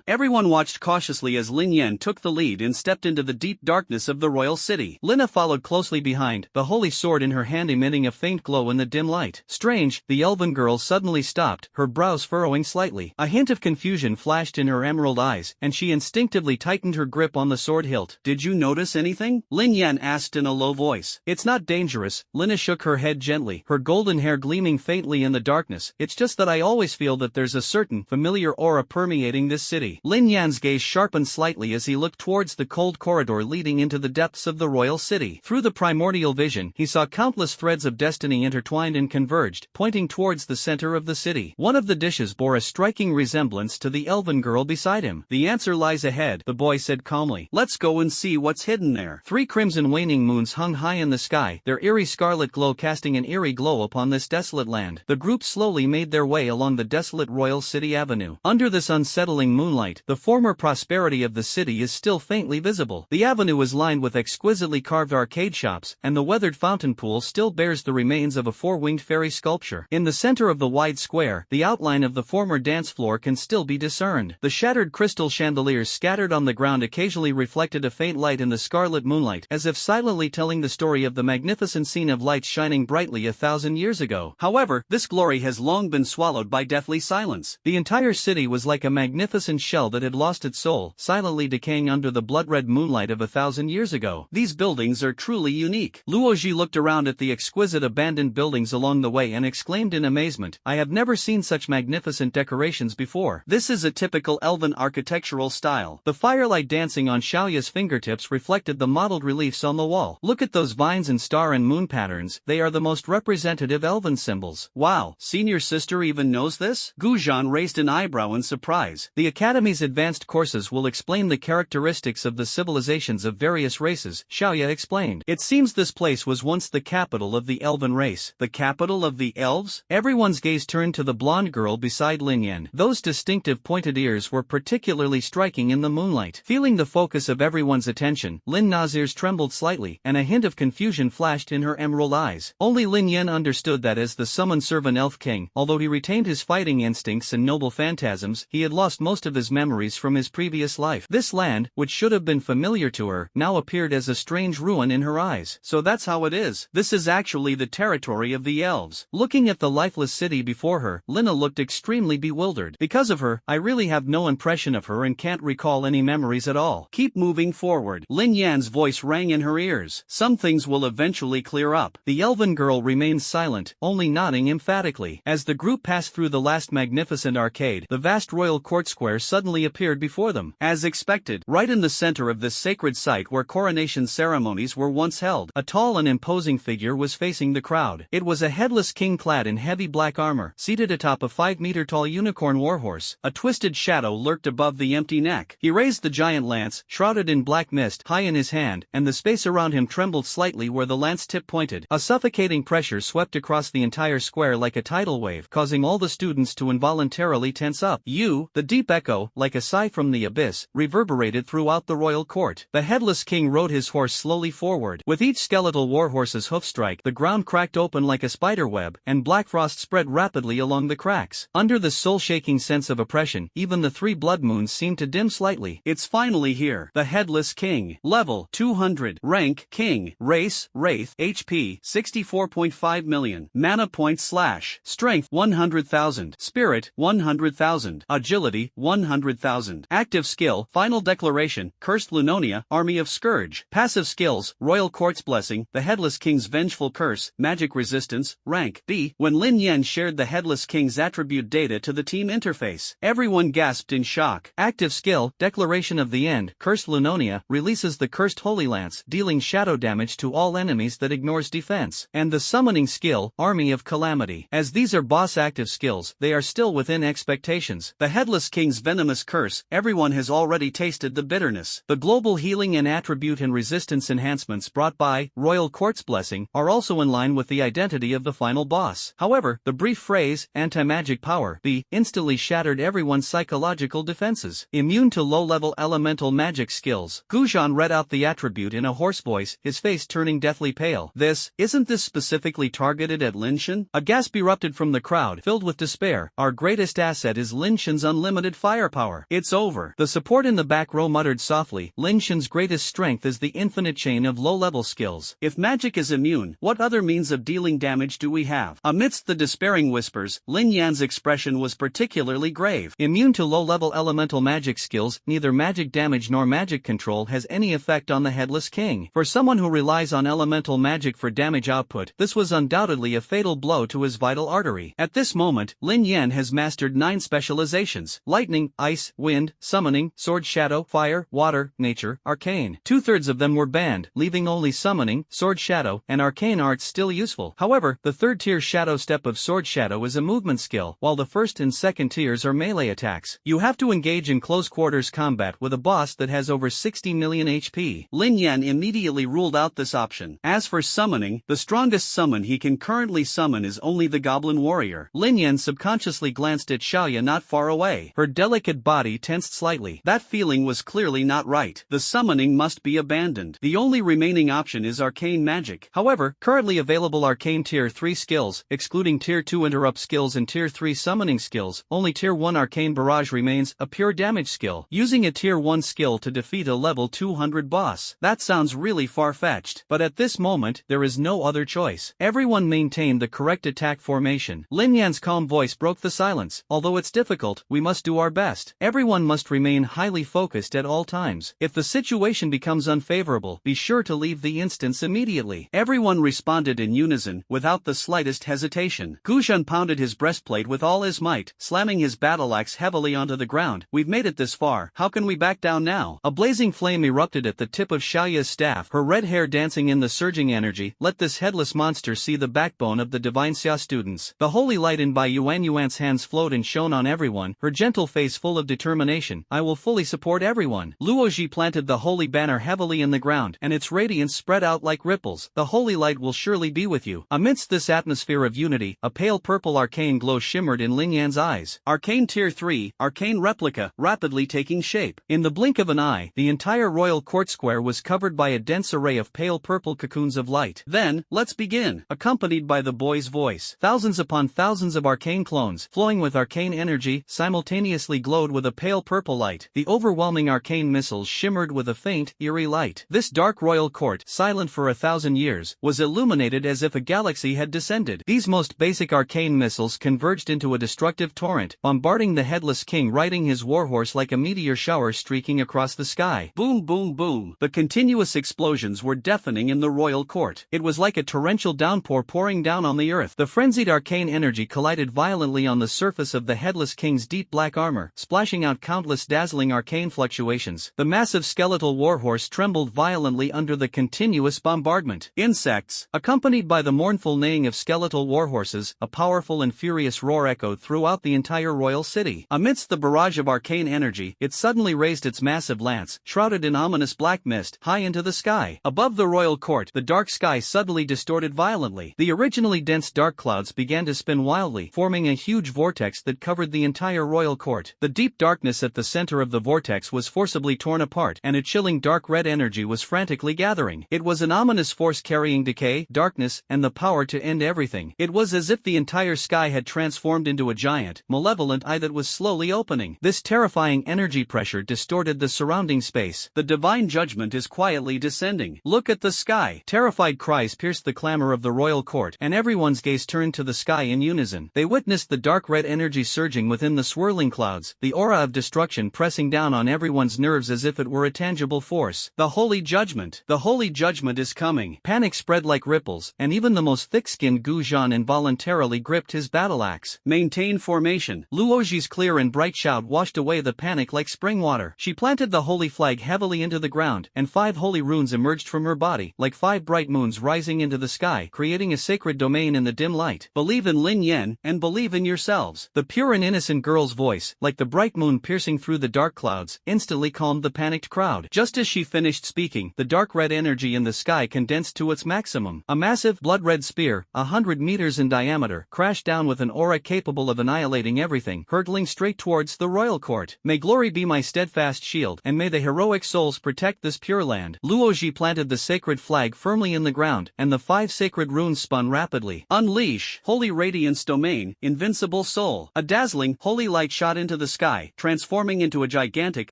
Everyone watched cautiously as Lin Yen took the lead and stepped into the deep darkness of the royal city. Lina followed closely behind, the holy sword in her hand emitting a faint glow in the dim light. Strange, the elven girl suddenly stopped, her brows furrowing slightly. A hint of confusion flashed in her emerald eyes, and she instinctively tightened her grip on the sword hilt. "Did you notice anything?" Lin Yen asked in a low voice. "It's not dangerous." Lina shook her head gently, her golden hair gleaming faintly in the darkness. "It's just that I always feel that there's a certain familiar aura permeating this city." Lin Yan's gaze sharpened slightly as he looked towards the cold corridor leading into the depths of the royal city. Through the primordial vision, he saw countless threads of destiny intertwined and converged, pointing towards the center of the city. One of the dishes bore a striking resemblance to the elven girl beside him. "The answer lies ahead," the boy said calmly. "Let's go and see what's hidden there." 3 crimson waning moons hung high in the sky, their eerie scarlet glow casting an eerie glow upon this desolate land. The group slowly made their way along the desolate royal city avenue. Under this unsettling moonlight, the former prosperity of the city is still faintly visible. The avenue is lined with exquisitely carved arcade shops, and the weathered fountain pool still bears the remains of a 4-winged fairy sculpture. In the center of the wide square, the outline of the former dance floor can still be discerned. The shattered crystal chandeliers scattered on the ground occasionally reflected a faint light in the scarlet moonlight, as if silently telling the story of the magnificent scene of lights shining brightly 1,000 years ago. However, this glory has long been swallowed by deathly silence. The entire city was like a magnificent shell that had lost its soul, silently decaying under the blood-red moonlight of 1,000 years ago. "These buildings are truly unique." Luoji looked around at the exquisite abandoned buildings along the way and exclaimed in amazement, "I have never seen such magnificent decorations before. This is a typical elven architectural style." The firelight dancing on Xiaoya's fingertips reflected the modeled reliefs on the wall. "Look at those vines and star and moon patterns, they are the most representative elven symbols." "Wow, senior sister even knows this?" Guzhan raised an eyebrow in surprise. "The Academy's advanced courses will explain the characteristics of the civilizations of various races," Xiaoya explained. "It seems this place was once the capital of the elven race." "The capital of the elves?" Everyone's gaze turned to the blonde girl beside Lin Yen. Those distinctive pointed ears were particularly striking in the moonlight. Feeling the focus of everyone's attention, Lin Na's ears trembled slightly, and a hint of confusion flashed in her emerald eyes. Only Lin Yen understood that as the summoned servant elf king, although he retained his his fighting instincts and noble phantasms, he had lost most of his memories from his previous life. This land, which should have been familiar to her, now appeared as a strange ruin in her eyes. So that's how it is. This is actually the territory of the elves. Looking at the lifeless city before her, Lina looked extremely bewildered. Because of her, I really have no impression of her and can't recall any memories at all. Keep moving forward. Lin Yan's voice rang in her ears. Some things will eventually clear up. The elven girl remained silent, only nodding emphatically. As the group passed through the last magnificent arcade, the vast royal court square suddenly appeared before them. As expected, right in the center of this sacred site where coronation ceremonies were once held, a tall and imposing figure was facing the crowd. It was a headless king clad in heavy black armor, seated atop a 5-meter-tall unicorn warhorse. A twisted shadow lurked above the empty neck. He raised the giant lance, shrouded in black mist, high in his hand, and the space around him trembled slightly where the lance tip pointed. A suffocating pressure swept across the entire square like a tidal wave, causing all the students to involuntarily tense up. The deep echo, like a sigh from the abyss, reverberated throughout the royal court. The headless king rode his horse slowly forward. With each skeletal warhorse's hoofstrike, the ground cracked open like a spider web, and black frost spread rapidly along the cracks. Under the soul-shaking sense of oppression, even the 3 blood moons seemed to dim slightly. It's finally here. The Headless King. Level 200. Rank King. Race Wraith. HP 64.5 million. Mana points / Strength 100,000. Spirit 100,000. Agility 100,000. Active skill Final Declaration Cursed Lunonia Army of Scourge. Passive skills Royal Court's Blessing The Headless King's Vengeful Curse Magic Resistance Rank B. When Lin Yen shared the Headless King's attribute data to the team interface, everyone gasped in shock. Active skill Declaration of the End Cursed Lunonia releases the Cursed Holy Lance, dealing shadow damage to all enemies that ignores defense. And the summoning skill Army of Calamity. As these are boss active skills, they are still within expectations. The Headless King's Venomous Curse Everyone has already tasted the bitterness. The global healing and attribute and resistance enhancements brought by Royal Court's Blessing are also in line with the identity of the final boss. However, the brief phrase, anti-magic power, B, instantly shattered everyone's psychological defenses. Immune to low-level elemental magic skills. Gujan read out the attribute in a hoarse voice, his face turning deathly pale. Isn't this specifically targeted at Lin Yen? A gasp erupted from the crowd, filled with despair. Our greatest asset is Lin Yen's unlimited firepower. It's over. The support in the back row muttered softly, Lin Yen's greatest strength is the infinite chain of low-level skills. If magic is immune, what other means of dealing damage do we have? Amidst the despairing whispers, Lin Yan's expression was particularly grave. Immune to low-level elemental magic skills, neither magic damage nor magic control has any effect on the Headless King. For someone who relies on elemental magic for damage output, this was undoubtedly a fatal blow to his vital artery. At this moment, Lin Yen has mastered 9 specializations: lightning, ice, wind, summoning, sword shadow, fire, water, nature, arcane. 2/3 of them were banned, leaving only summoning, sword shadow, and arcane arts still useful. However, the 3rd tier shadow step of sword shadow is a movement skill, while the 1st and 2nd tiers are melee attacks. You have to engage in close quarters combat with a boss that has over 60 million HP. Lin Yen immediately ruled out this option. As for summoning, the strongest summon he can currently summon is only the Goblin Warrior. Lin Yen subconsciously glanced at Xiaoya not far away. Her delicate body tensed slightly. That feeling was clearly not right. The summoning must be abandoned. The only remaining option is arcane magic. However, currently available arcane tier 3 skills, excluding tier 2 interrupt skills and tier 3 summoning skills, only tier 1 arcane barrage remains, a pure damage skill. Using a tier 1 skill to defeat a level 200 boss. That sounds really far-fetched, but at this moment, there is no other choice. Everyone maintained the correct attack formation. Lin Yan's calm voice broke the silence. Although it's difficult, we must do our best. Everyone must remain highly focused at all times. If the situation becomes unfavorable, be sure to leave the instance immediately. Everyone responded in unison, without the slightest hesitation. Gujan pounded his breastplate with all his might, slamming his battle axe heavily onto the ground. We've made it this far, how can we back down now? A blazing flame erupted at the tip of Xiaoya's staff, her red hair dancing in the surging energy. Let this headless monster see the backbone of the divine Xia students. The holy light in Bai Yuan's hands flowed and shone on everyone, her gentle face full of determination. I will fully support everyone. Luoji planted the holy banner heavily in the ground, and its radiance spread out like ripples. The holy light will surely be with you. Amidst this atmosphere of unity, a pale purple arcane glow shimmered in Lin Yan's eyes. Arcane Tier 3, Arcane Replica, rapidly taking shape. In the blink of an eye, the entire royal court square was covered by a dense array of pale purple cocoons of light. Then, let's begin. Accompanied by the boy's voice, thousands upon thousands of arcane clones, flowing with arcane energy, simultaneously glowed with a pale purple light. The overwhelming arcane missiles shimmered with a faint, eerie light. This dark royal court, silent for 1,000 years, was illuminated as if a galaxy had descended. These most basic arcane missiles converged into a destructive torrent, bombarding the headless king riding his warhorse like a meteor shower streaking across the sky. Boom, boom, boom. The continuous explosions were deafening in the royal court. It was like a torrential downpour pouring down on the earth. The frenzied arcane energy collided violently on the surface of the headless king's deep black armor, splashing out countless dazzling arcane fluctuations. The massive skeletal warhorse trembled violently under the continuous bombardment. Insects, accompanied by the mournful neighing of skeletal warhorses, a powerful and furious roar echoed throughout the entire royal city. Amidst the barrage of arcane energy, it suddenly raised its massive lance, shrouded in ominous black mist, high into the sky. Above the royal court, the dark sky suddenly distorted violently. The originally dense dark clouds began to spin wildly, forming a huge vortex that covered the entire royal court. The deep darkness at the center of the vortex was forcibly torn apart, and a chilling dark red energy was frantically gathering. It was an ominous force carrying decay, darkness, and the power to end everything. It was as if the entire sky had transformed into a giant, malevolent eye that was slowly opening. This terrifying energy pressure distorted the surrounding space. The divine judgment is quietly descending. Look at the sky. Terrified cries pierced the clamor of the royal court, and everyone's gaze turned to the sky in unison. They witnessed the dark red energy surging within the swirling clouds, the aura of destruction pressing down on everyone's nerves as if it were a tangible force. The holy judgment. The holy judgment is coming. Panic spread like ripples, and even the most thick-skinned Gu Zhan involuntarily gripped his battle axe. Maintain formation. Luoji's clear and bright shout washed away the panic like spring water. She planted the holy flag heavily into the ground, and 5 holy runes emerged from her body, like 5 bright moons rising into the sky, creating a sacred domain in the dim light. Believe in Lin Yen, and believe in yourselves. The pure and innocent girl's voice, like the bright moon piercing through the dark clouds, instantly calmed the panicked crowd. Just as she finished speaking, the dark red energy in the sky condensed to its maximum. A massive, blood-red spear, 100 meters in diameter, crashed down with an aura capable of annihilating everything, hurtling straight towards the royal court. May glory be my steadfast shield, and may the heroic souls protect this pure land. Luoji planted the sacred flag firmly in the ground, and the 5 sacred runes spun rapidly. Unleash, holy radiance domain, invincible soul. A dazzling, holy light shot into the sky, transforming into a gigantic,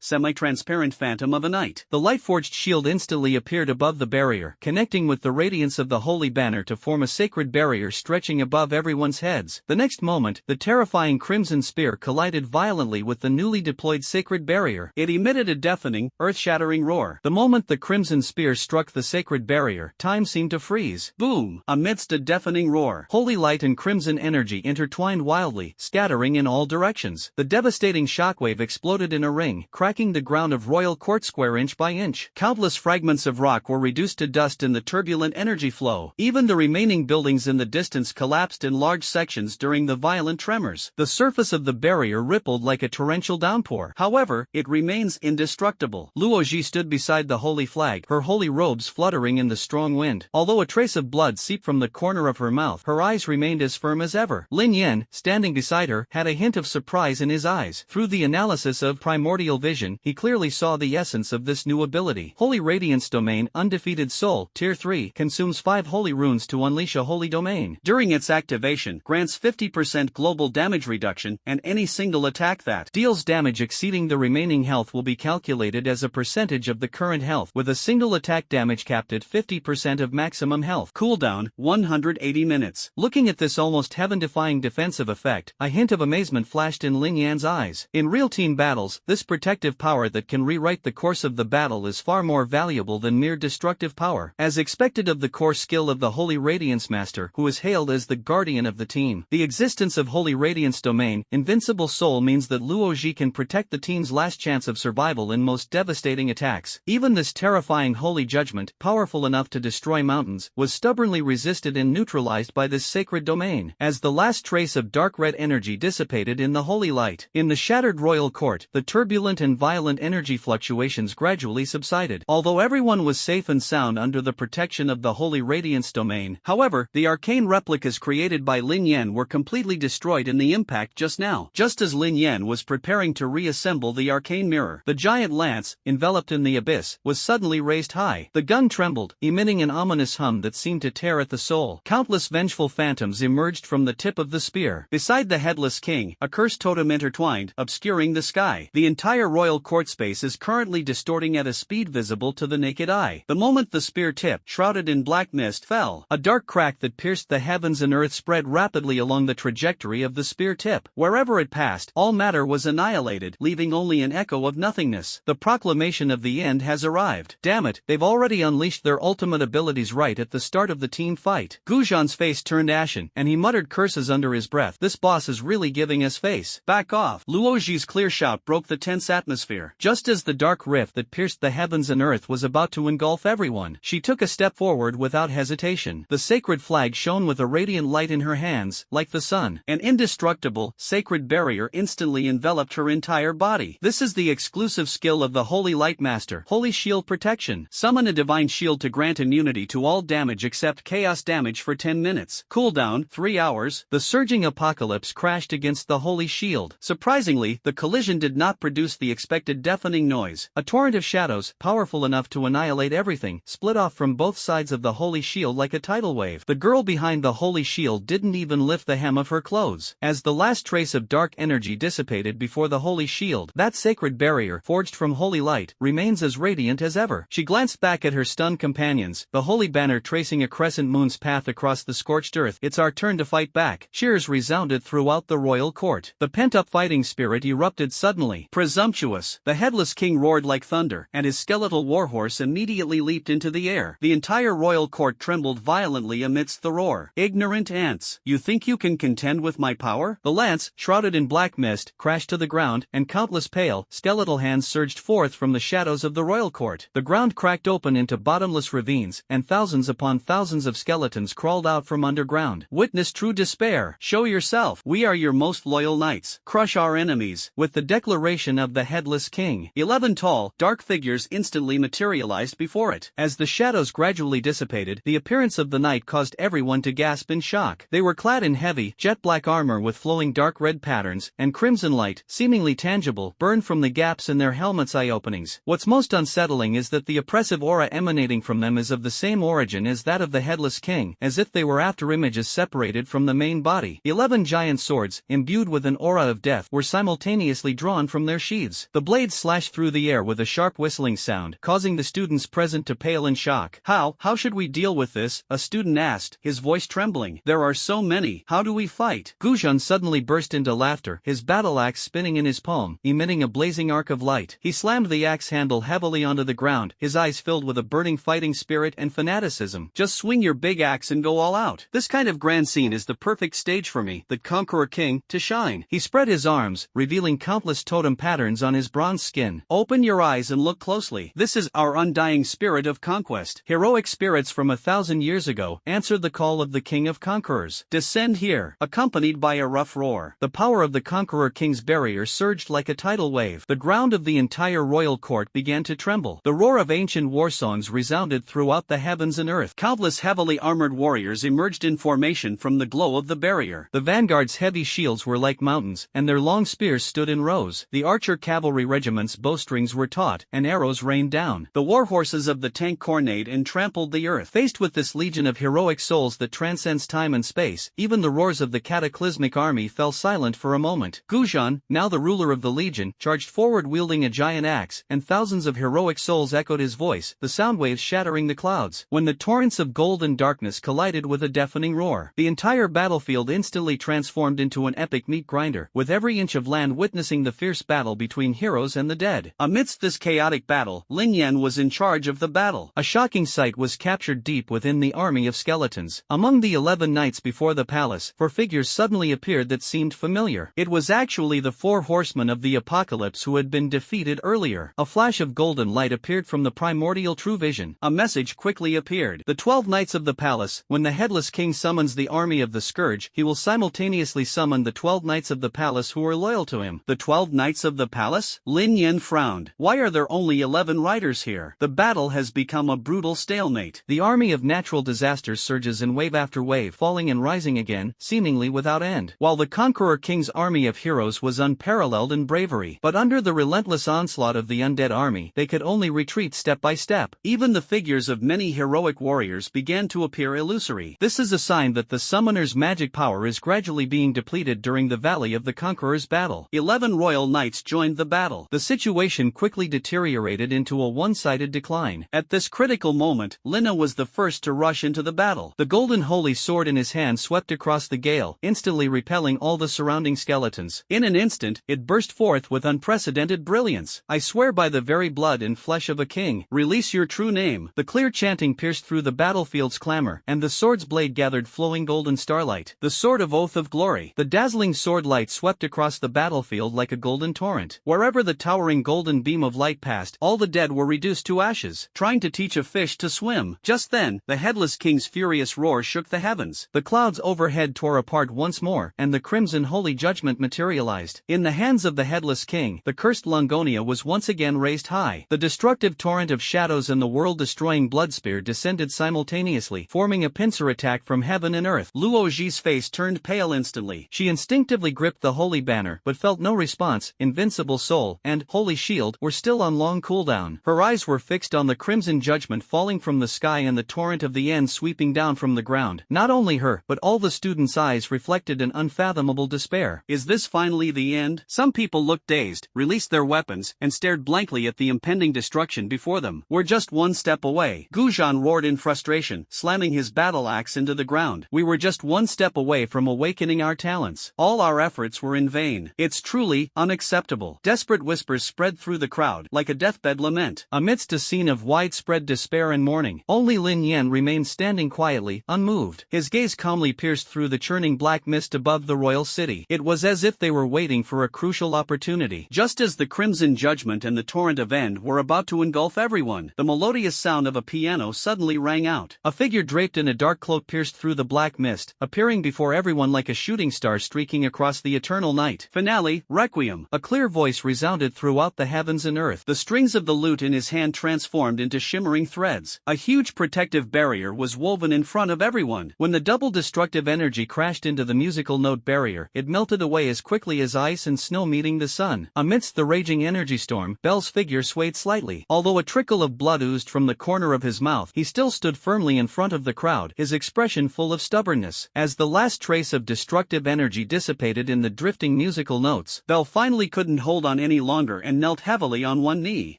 semi-transparent phantom of a knight. The light-forged shield instantly appeared above the barrier, connecting with the radiance of the holy banner to form a sacred barrier stretching above everyone's heads. The next moment, the terrifying crimson spear collided violently with the newly deployed sacred barrier. It emitted a deafening, earth-shattering roar. The moment the crimson spear struck the sacred barrier, time seemed to freeze. Boom! Amidst a deafening roar, holy light and crimson energy intertwined wildly, scattering in all directions. The devastating shockwave exploded in a ring, cracking the ground of royal court square inch by inch. Countless fragments of rock were reduced to dust in the turbulent energy flow. Even the remaining buildings in the distance collapsed in large sections during the violent tremors. The surface of the barrier rippled like a torrential downpour. However, it remains indestructible. Luoji stood beside the holy flag, her holy robes fluttering in the strong wind. Although a trace of blood seeped from the corner of her mouth, her eyes remained as firm as ever. Lin Yen, standing beside her, had a hint of surprise in his eyes. Through the analysis of primordial vision, he clearly saw the essence of this new ability. Holy Radiance Domain, Undefeated Soul, Tier 3, consumes 5 holy runes to unleash a holy domain. During its activation, grants 50% global damage reduction, and any single attack that deals damage exceeding the remaining health will be calculated as a percentage of the current health, with a single attack damage capped at 50% of maximum health. Cooldown, 180 minutes. Looking at this almost heaven-defying defensive effect, a hint of amazement flashed in Lin Yan's eyes. In real team battles, this protective power that can rewrite the course of the battle is far more valuable than mere destructive power. As expected of the core skill of the Holy Radiance Master, who is hailed as the guardian of the team, the existence of Holy Radiance Domain, Invincible Soul, means that Luoji can protect the team's last chance of survival in most devastating attacks. Even this terrifying holy judgment, powerful enough to destroy mountains, was stubbornly resisted and neutralized by this sacred domain, as the last trace of dark red energy dissipated in the holy light. In the shattered royal court, the turbulent and violent energy fluctuations gradually subsided. Although everyone was safe and sound under the protection of the Holy Radiance Domain, however, the arcane replicas created by Lin Yen were completely destroyed in the impact just now. Just as Lin Yen was preparing to reassemble the arcane mirror, the giant lance, enveloped in the abyss, was suddenly raised high. The gun trembled, emitting an ominous hum that seemed to tear at the soul. Countless vengeful phantoms emerged from the tip of the the spear. Beside the headless king, a cursed totem intertwined, obscuring the sky. The entire royal court space is currently distorting at a speed visible to the naked eye. The moment the spear tip, shrouded in black mist, fell, a dark crack that pierced the heavens and earth spread rapidly along the trajectory of the spear tip. Wherever it passed, all matter was annihilated, leaving only an echo of nothingness. The proclamation of the end has arrived. Damn it, they've already unleashed their ultimate abilities right at the start of the team fight. Gujan's face turned ashen, and he muttered curses under his breath. This boss is really giving us face. Back off. Luoji's clear shout broke the tense atmosphere. Just as the dark rift that pierced the heavens and earth was about to engulf everyone, she took a step forward without hesitation. The sacred flag shone with a radiant light in her hands, like the sun. An indestructible, sacred barrier instantly enveloped her entire body. This is the exclusive skill of the Holy Light Master. Holy Shield Protection. Summon a divine shield to grant immunity to all damage except chaos damage for 10 minutes. Cooldown, 3 hours. The surging apocalypse crashed against the Holy Shield. Surprisingly, the collision did not produce the expected deafening noise. A torrent of shadows, powerful enough to annihilate everything, split off from both sides of the Holy Shield like a tidal wave. The girl behind the Holy Shield didn't even lift the hem of her clothes. As the last trace of dark energy dissipated before the Holy Shield, that sacred barrier, forged from holy light, remains as radiant as ever. She glanced back at her stunned companions, the holy banner tracing a crescent moon's path across the scorched earth. It's our turn to fight back. Cheers resounded throughout the royal court. The pent-up fighting spirit erupted suddenly. Presumptuous. The headless king roared like thunder, and his skeletal warhorse immediately leaped into the air. The entire royal court trembled violently amidst the roar. Ignorant ants. You think you can contend with my power? The lance, shrouded in black mist, crashed to the ground, and countless pale, skeletal hands surged forth from the shadows of the royal court. The ground cracked open into bottomless ravines, and thousands upon thousands of skeletons crawled out from underground. Witness true despair. Show yourself. We are your most loyal knights. Crush our enemies. With the declaration of the headless king, 11 tall, dark figures instantly materialized before it. As the shadows gradually dissipated, the appearance of the knight caused everyone to gasp in shock. They were clad in heavy, jet-black armor with flowing dark red patterns, and crimson light, seemingly tangible, burned from the gaps in their helmets' eye openings. What's most unsettling is that the oppressive aura emanating from them is of the same origin as that of the headless king, as if they were afterimages separated from the main body. 11 giant swords, imbued with an aura of death, were simultaneously drawn from their sheaths. The blades slashed through the air with a sharp whistling sound, causing the students present to pale in shock. How should we deal with this? A student asked, his voice trembling. There are so many. How do we fight? Gujan suddenly burst into laughter, his battle axe spinning in his palm, emitting a blazing arc of light. He slammed the axe handle heavily onto the ground, his eyes filled with a burning fighting spirit and fanaticism. Just swing your big axe and go all out. This kind of grand scene is the perfect stage for me, the Conqueror King, to shine. He spread his arms, revealing countless totem patterns on his bronze skin. Open your eyes and look closely. This is our undying spirit of conquest. Heroic spirits from 1,000 years ago answered the call of the King of Conquerors. Descend here, accompanied by a rough roar. The power of the Conqueror King's barrier surged like a tidal wave. The ground of the entire royal court began to tremble. The roar of ancient war songs resounded throughout the heavens and earth. Countless heavily armored warriors emerged in formation from the glow of the barrier. The vanguard's heavy shields were like mountains, and their long spears stood in rows. The archer cavalry regiment's bowstrings were taut, and arrows rained down. The warhorses of the tank cornade and trampled the earth. Faced with this legion of heroic souls that transcends time and space, even the roars of the cataclysmic army fell silent for a moment. Gujan, now the ruler of the legion, charged forward wielding a giant axe, and thousands of heroic souls echoed his voice, the sound waves shattering the clouds. When the torrents of gold and darkness collided with a deafening roar, the entire battlefield instantly transformed into an epic meat grinder, with every inch of land witnessing the fierce battle between heroes and the dead. Amidst this chaotic battle, Lin Yen was in charge of the battle. A shocking sight was captured deep within the army of skeletons. Among the 11 knights before the palace, 4 figures suddenly appeared that seemed familiar. It was actually the 4 horsemen of the apocalypse who had been defeated earlier. A flash of golden light appeared from the primordial true vision. A message quickly appeared. The 12 knights of the palace. When the headless king summons the army of the scourge, he will simultaneously summon the 12 knights of the palace who are loyal to him. The 12 knights of the palace? Lin Yen frowned. Why are there only 11 riders here? The battle has become a brutal stalemate. The army of natural disasters surges in wave after wave, falling and rising again, seemingly without end. While the Conqueror King's army of heroes was unparalleled in bravery, but under the relentless onslaught of the undead army, they could only retreat step by step. Even the figures of many heroic warriors began to appear illusory. This is a sign that the summoner's magic power power is gradually being depleted during the Valley of the Conqueror's battle. 11 royal knights joined the battle. The situation quickly deteriorated into a one-sided decline. At this critical moment, Lin Yen was the first to rush into the battle. The golden holy sword in his hand swept across the gale, instantly repelling all the surrounding skeletons. In an instant, it burst forth with unprecedented brilliance. "I swear by the very blood and flesh of a king, release your true name." The clear chanting pierced through the battlefield's clamor, and the sword's blade gathered flowing golden starlight. The sword of oath of glory. The dazzling sword light swept across the battlefield like a golden torrent. Wherever the towering golden beam of light passed, all the dead were reduced to ashes. Trying to teach a fish to swim. Just then, the headless king's furious roar shook the heavens. The clouds overhead tore apart once more, and the crimson holy judgment materialized. In the hands of the headless king, the cursed Longonia was once again raised high. The destructive torrent of shadows and the world-destroying bloodspear descended simultaneously, forming a pincer attack from heaven and earth. Luo Ji's face turned pale instantly. She instinctively gripped the holy banner, but felt no response. Invincible soul and holy shield were still on long cooldown. Her eyes were fixed on the crimson judgment falling from the sky and the torrent of the end sweeping down from the ground. Not only her, but all the students' eyes reflected an unfathomable despair. Is this finally the end? Some people looked dazed, released their weapons, and stared blankly at the impending destruction before them. "We're just one step away," Gujan roared in frustration, slamming his battle axe into the ground. "We were just one step away from awakening our talents. All our efforts were in vain. It's truly unacceptable." Desperate whispers spread through the crowd, like a deathbed lament. Amidst a scene of widespread despair and mourning, only Lin Yen remained standing quietly, unmoved. His gaze calmly pierced through the churning black mist above the royal city. It was as if they were waiting for a crucial opportunity. Just as the crimson judgment and the torrent of end were about to engulf everyone, the melodious sound of a piano suddenly rang out. A figure draped in a dark cloak pierced through the black mist, appearing before everyone like a shooting star streaking across the eternal night. "Finale, Requiem." A clear voice resounded throughout the heavens and earth. The strings of the lute in his hand transformed into shimmering threads. A huge protective barrier was woven in front of everyone. When the double destructive energy crashed into the musical note barrier, it melted away as quickly as ice and snow meeting the sun. Amidst the raging energy storm, Bel's figure swayed slightly. Although a trickle of blood oozed from the corner of his mouth, he still stood firmly in front of the crowd, his expression full of stubbornness. As the last trace of destructive energy dissipated in the drifting musical notes, Bel finally couldn't hold on any longer and knelt heavily on one knee.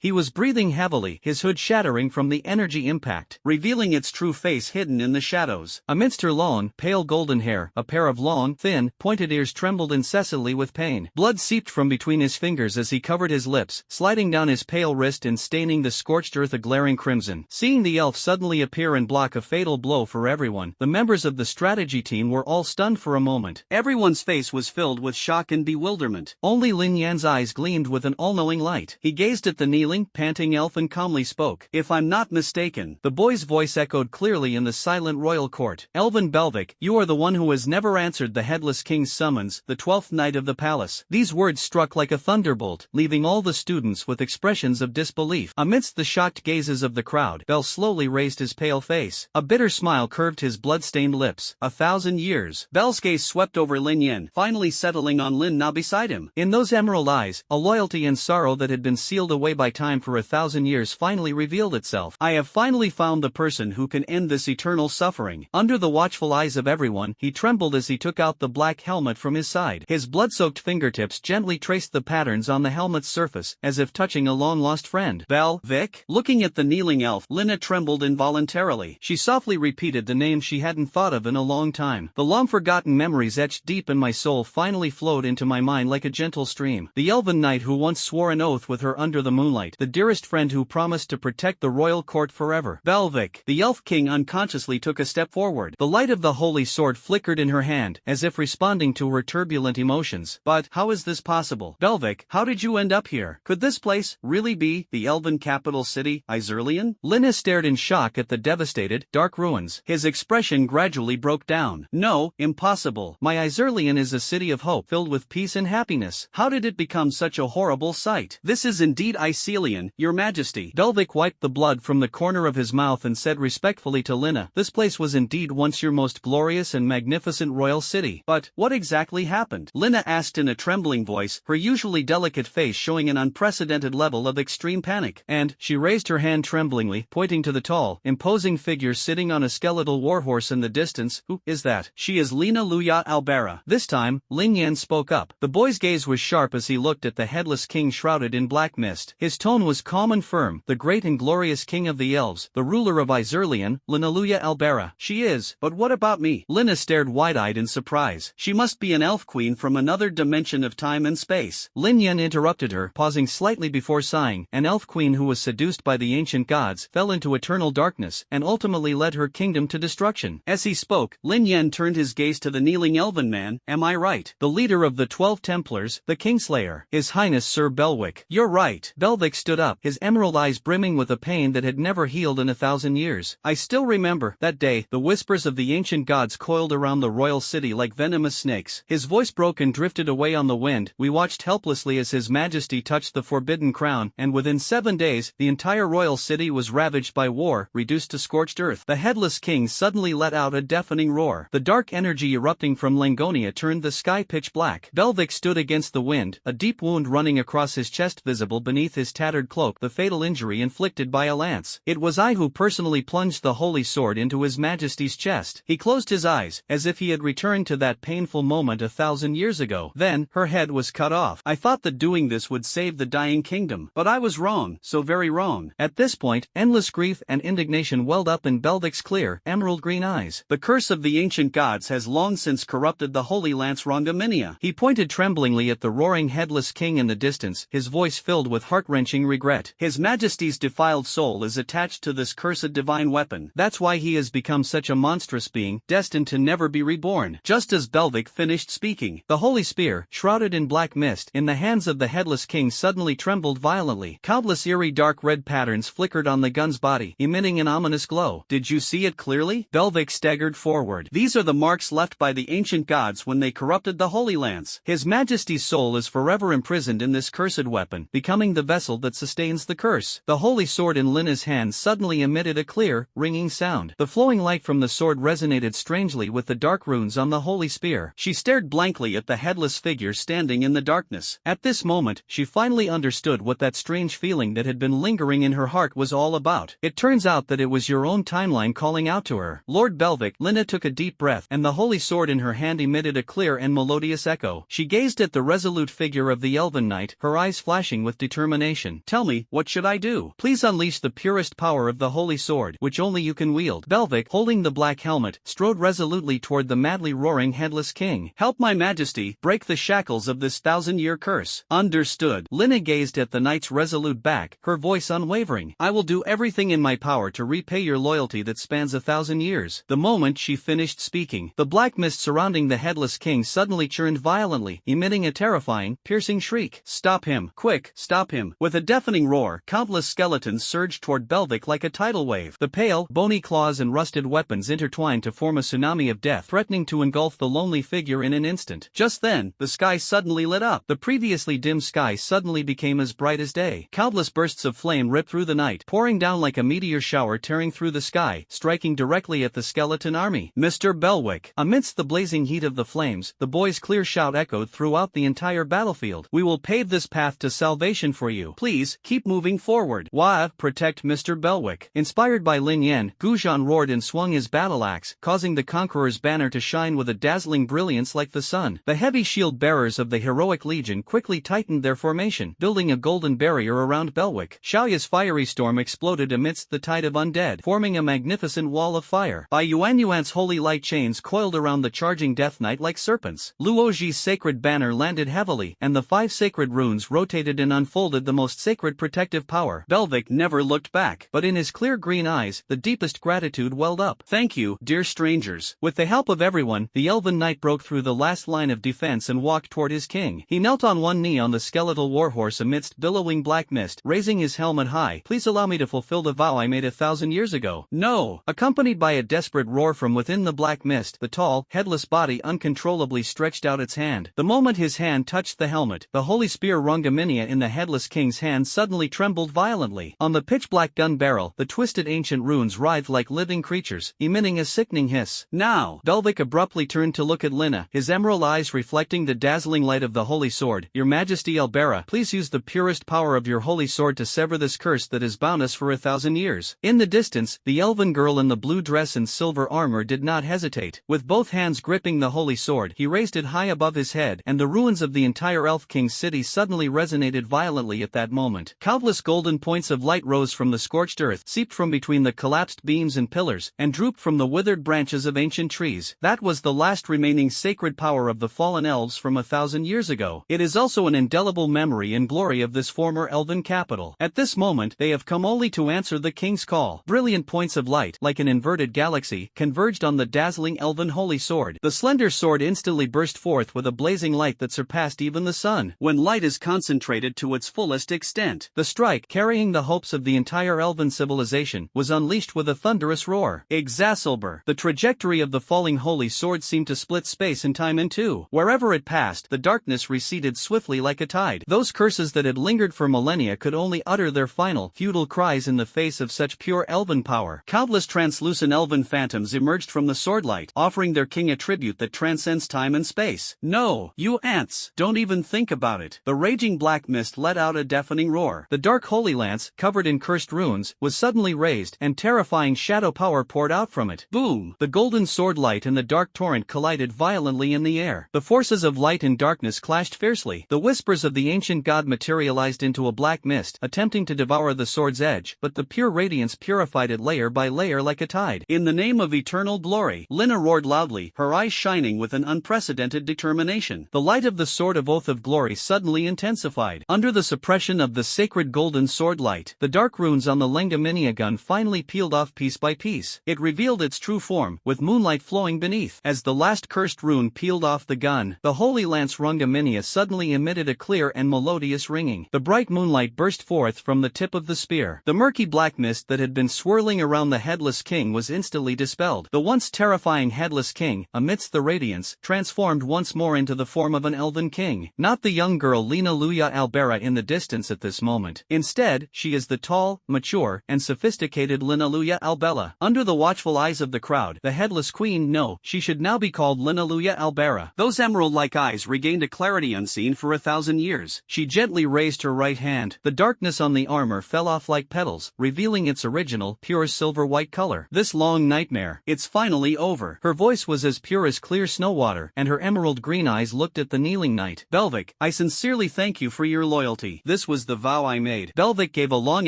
He was breathing heavily, his hood shattering from the energy impact, revealing its true face hidden in the shadows. Amidst her long, pale golden hair, a pair of long, thin, pointed ears trembled incessantly with pain. Blood seeped from between his fingers as he covered his lips, sliding down his pale wrist and staining the scorched earth a glaring crimson. Seeing the elf suddenly appear and block a fatal blow for everyone, the members of the strategy team were all stunned for a moment. Everyone's face was filled with shock and bewilderment. Only Lin Yan's eyes gleamed with an all-knowing light. He gazed at the kneeling, panting elf and calmly spoke. "If I'm not mistaken." The boy's voice echoed clearly in the silent royal court. "Elvin Belvic, you are the one who has never answered the headless king's summons, the 12th knight of the palace." These words struck like a thunderbolt, leaving all the students with expressions of disbelief. Amidst the shocked gazes of the crowd, Bel slowly raised his pale face. A bitter smile curved his blood-stained lips. 1,000 years. Bel's gaze swept over Lin Yen, finally settling on Lin Na beside him. In those emerald eyes, a loyalty and sorrow that had been sealed away by time for 1,000 years finally revealed itself. "I have finally found the person who can end this eternal suffering." Under the watchful eyes of everyone, he trembled as he took out the black helmet from his side. His blood-soaked fingertips gently traced the patterns on the helmet's surface, as if touching a long-lost friend. "Bel, Vic?" Looking at the kneeling elf, Lina trembled involuntarily. She softly repeated the name she hadn't thought of in a long time. The long-forgotten memories etched deep in my soul finally flowed into my mind like a gentle stream. The elven knight who once swore an oath with her under the moonlight, the dearest friend who promised to protect the royal court forever. Belvic. The elf king unconsciously took a step forward. The light of the holy sword flickered in her hand, as if responding to her turbulent emotions. "But how is this possible? Belvic, how did you end up here? Could this place really be the elven capital city, Izerlian?" Lina stared in shock at the devastated, dark ruins. His expression gradually broke down. "No, impossible. My Izerlian is a city of hope, filled with peace and happiness. How did it become such a horrible sight?" "This is indeed Icelian, your majesty." Belvic wiped the blood from the corner of his mouth and said respectfully to Lina, "This place was indeed once your most glorious and magnificent royal city. But what exactly happened?" Lina asked in a trembling voice, her usually delicate face showing an unprecedented level of extreme panic. And she raised her hand tremblingly, pointing to the tall, imposing figure sitting on a skeletal warhorse in the distance. "Who is that?" she She is Lina Luya Albera. This time, Lin Yen spoke up. The boy's gaze was sharp as he looked at the headless king shrouded in black mist. His tone was calm and firm. The great and glorious king of the elves, the ruler of Izerlian, Lina Luya Albera. She is, but what about me? Lina stared wide-eyed in surprise. She must be an elf queen from another dimension of time and space. Lin Yen interrupted her, pausing slightly before sighing. An elf queen who was seduced by the ancient gods, fell into eternal darkness, and ultimately led her kingdom to destruction. As he spoke, Lin Yen turned his gaze to the kneeling elven man. Am I right? The leader of the 12 Templars, the Kingslayer. His Highness Sir Belwick. You're right. Belwick stood up, his emerald eyes brimming with a pain that had never healed in 1,000 years. I still remember, that day, the whispers of the ancient gods coiled around the royal city like venomous snakes. His voice broke and drifted away on the wind. We watched helplessly as His Majesty touched the forbidden crown, and within 7 days, the entire royal city was ravaged by war, reduced to scorched earth. The headless king suddenly let out a deafening roar. The dark energy erupting from Langonia turned the sky pitch black. Belwick stood against the wind, a deep wound running across his chest visible beneath his tattered cloak, the fatal injury inflicted by a lance. It was I who personally plunged the holy sword into His Majesty's chest. He closed his eyes, as if he had returned to that painful moment 1,000 years ago. Then, her head was cut off. I thought that doing this would save the dying kingdom, but I was wrong, so very wrong. At this point, endless grief and indignation welled up in Belwick's clear, emerald green eyes. The curse of the ancient gods has long since corrupted the Holy Lance Rongaminia. He pointed tremblingly at the roaring headless king in the distance, his voice filled with heart-wrenching regret. His Majesty's defiled soul is attached to this cursed divine weapon. That's why he has become such a monstrous being, destined to never be reborn. Just as Belwick finished speaking, the holy spear, shrouded in black mist, in the hands of the headless king suddenly trembled violently. Countless eerie dark red patterns flickered on the gun's body, emitting an ominous glow. Did you see it clearly? Belwick staggered forward. These are the marks left by the ancient gods when they corrupted the Holy Lance. His Majesty's soul is forever imprisoned in this cursed weapon, becoming the vessel that sustains the curse. The holy sword in Lina's hand suddenly emitted a clear, ringing sound. The flowing light from the sword resonated strangely with the dark runes on the holy spear. She stared blankly at the headless figure standing in the darkness. At this moment, she finally understood what that strange feeling that had been lingering in her heart was all about. It turns out that it was your own timeline calling out to her. Lord Belwick. Lina took a deep breath, and the holy sword in her hand emitted a clear and melodious echo. She gazed at the resolute figure of the elven knight, her eyes flashing with determination. Tell me, what should I do? Please unleash the purest power of the holy sword, which only you can wield. Belwick, holding the black helmet, strode resolutely toward the madly roaring headless king. Help my majesty, break the shackles of this 1,000-year curse. Understood. Lina gazed at the knight's resolute back, her voice unwavering. I will do everything in my power to repay your loyalty that spans 1,000 years. The moment she finished speaking, the black mist surrounding the headless king suddenly churned violently, emitting a terrifying, piercing shriek. Stop him! Quick, stop him! With a deafening roar, countless skeletons surged toward Belwick like a tidal wave. The pale, bony claws and rusted weapons intertwined to form a tsunami of death, threatening to engulf the lonely figure in an instant. Just then, the sky suddenly lit up. The previously dim sky suddenly became as bright as day. Countless bursts of flame ripped through the night, pouring down like a meteor shower tearing through the sky, striking directly at the skeleton army. Mr. Belwick. Amidst the blazing heat of the flames, the boy's clear shout echoed throughout the entire battlefield. We will pave this path to salvation for you. Please, keep moving forward. Wah, protect Mr. Belwick. Inspired by Lin Yen, Gujan roared and swung his battle axe, causing the conqueror's banner to shine with a dazzling brilliance like the sun. The heavy shield bearers of the heroic legion quickly tightened their formation, building a golden barrier around Belwick. Xiaoya's fiery storm exploded amidst the tide of undead, forming a magnificent wall of fire. Bai Yuanyuan's holy light chains coiled around the charging Death Knight like serpents. Luoji's sacred banner landed heavily, and the 5 sacred runes rotated and unfolded the most sacred protective power. Belwick never looked back, but in his clear green eyes, the deepest gratitude welled up. Thank you, dear strangers. With the help of everyone, the elven knight broke through the last line of defense and walked toward his king. He knelt on one knee on the skeletal warhorse amidst billowing black mist, raising his helmet high. Please allow me to fulfill the vow I made 1,000 years ago. No! Accompanied by a desperate roar from within the black mist, the tall, headless body uncontrollably stretched out its hand. The moment his hand touched the helmet, the holy spear Rongaminia in the headless king's hand suddenly trembled violently. On the pitch-black gun barrel, the twisted ancient runes writhed like living creatures, emitting a sickening hiss. Now! Belwick abruptly turned to look at Lina, his emerald eyes reflecting the dazzling light of the holy sword. Your Majesty Albera, please use the purest power of your holy sword to sever this curse that has bound us for 1,000 years. In the distance, the elven girl in the blue dress and silver armor did not hesitate. With both hands gripping the holy sword, he raised it high above his head, and the ruins of the entire Elf King's city suddenly resonated violently at that moment. Countless golden points of light rose from the scorched earth, seeped from between the collapsed beams and pillars, and drooped from the withered branches of ancient trees. That was the last remaining sacred power of the fallen elves from 1,000 years ago. It is also an indelible memory and glory of this former elven capital. At this moment, they have come only to answer the king's call. Brilliant points of light, like an inverted galaxy, converged on the dazzling elven holy sword. The slender sword instantly burst forth with a blazing light that surpassed even the sun. When light is concentrated to its fullest extent, the strike, carrying the hopes of the entire elven civilization, was unleashed with a thunderous roar. Exacalibur. The trajectory of the falling holy sword seemed to split space and time in two. Wherever it passed, the darkness receded swiftly like a tide. Those curses that had lingered for millennia could only utter their final, futile cries in the face of such pure elven power. Countless translucent elven phantoms emerged from the swordlight, offering their king a tribute that transcends time and space. No, you ants, don't even think about it. The raging black mist let out a deafening roar. The dark holy lance, covered in cursed runes, was suddenly raised, and terrifying shadow power poured out from it. Boom! The golden sword light and the dark torrent collided violently in the air. The forces of light and darkness clashed fiercely. The whispers of the ancient god materialized into a black mist, attempting to devour the sword's edge, but the pure radiance purified it layer by layer like a tide. In the name of eternal glory, Lina roared loudly, her eyes shining with an unprecedented determination. The light of the sword of oath of glory suddenly intensified. Under the suppression of the sacred golden sword light, the dark runes on the Lengaminia gun finally peeled off piece by piece. It revealed its true form, with moonlight flowing beneath. As the last cursed rune peeled off the gun, the holy lance Rungaminia suddenly emitted a clear and melodious ringing. The bright moonlight burst forth from the tip of the spear. The murky black mist that had been swirling around the headless king was instantly dispelled. The once terrifying headless king, amidst the radiance, transformed once more into the form of an elven king. Not the young girl Lina Luya Albera in the distance at this moment. Instead, she is the tall, mature, and sophisticated Lina Luya Albella. Under the watchful eyes of the crowd, the headless queen, no, she should now be called Lina Luya Albera. Those emerald-like eyes regained a clarity unseen for 1,000 years. She gently raised her right hand. The darkness on the armor fell off like petals, revealing its original, pure silver-white color. This long nightmare, it's finally over. Her voice was as pure as clear snow water, and her emerald green eyes looked at the kneeling knight. Belvic, I sincerely thank you for your loyalty. This was the vow I made. Belvic gave a long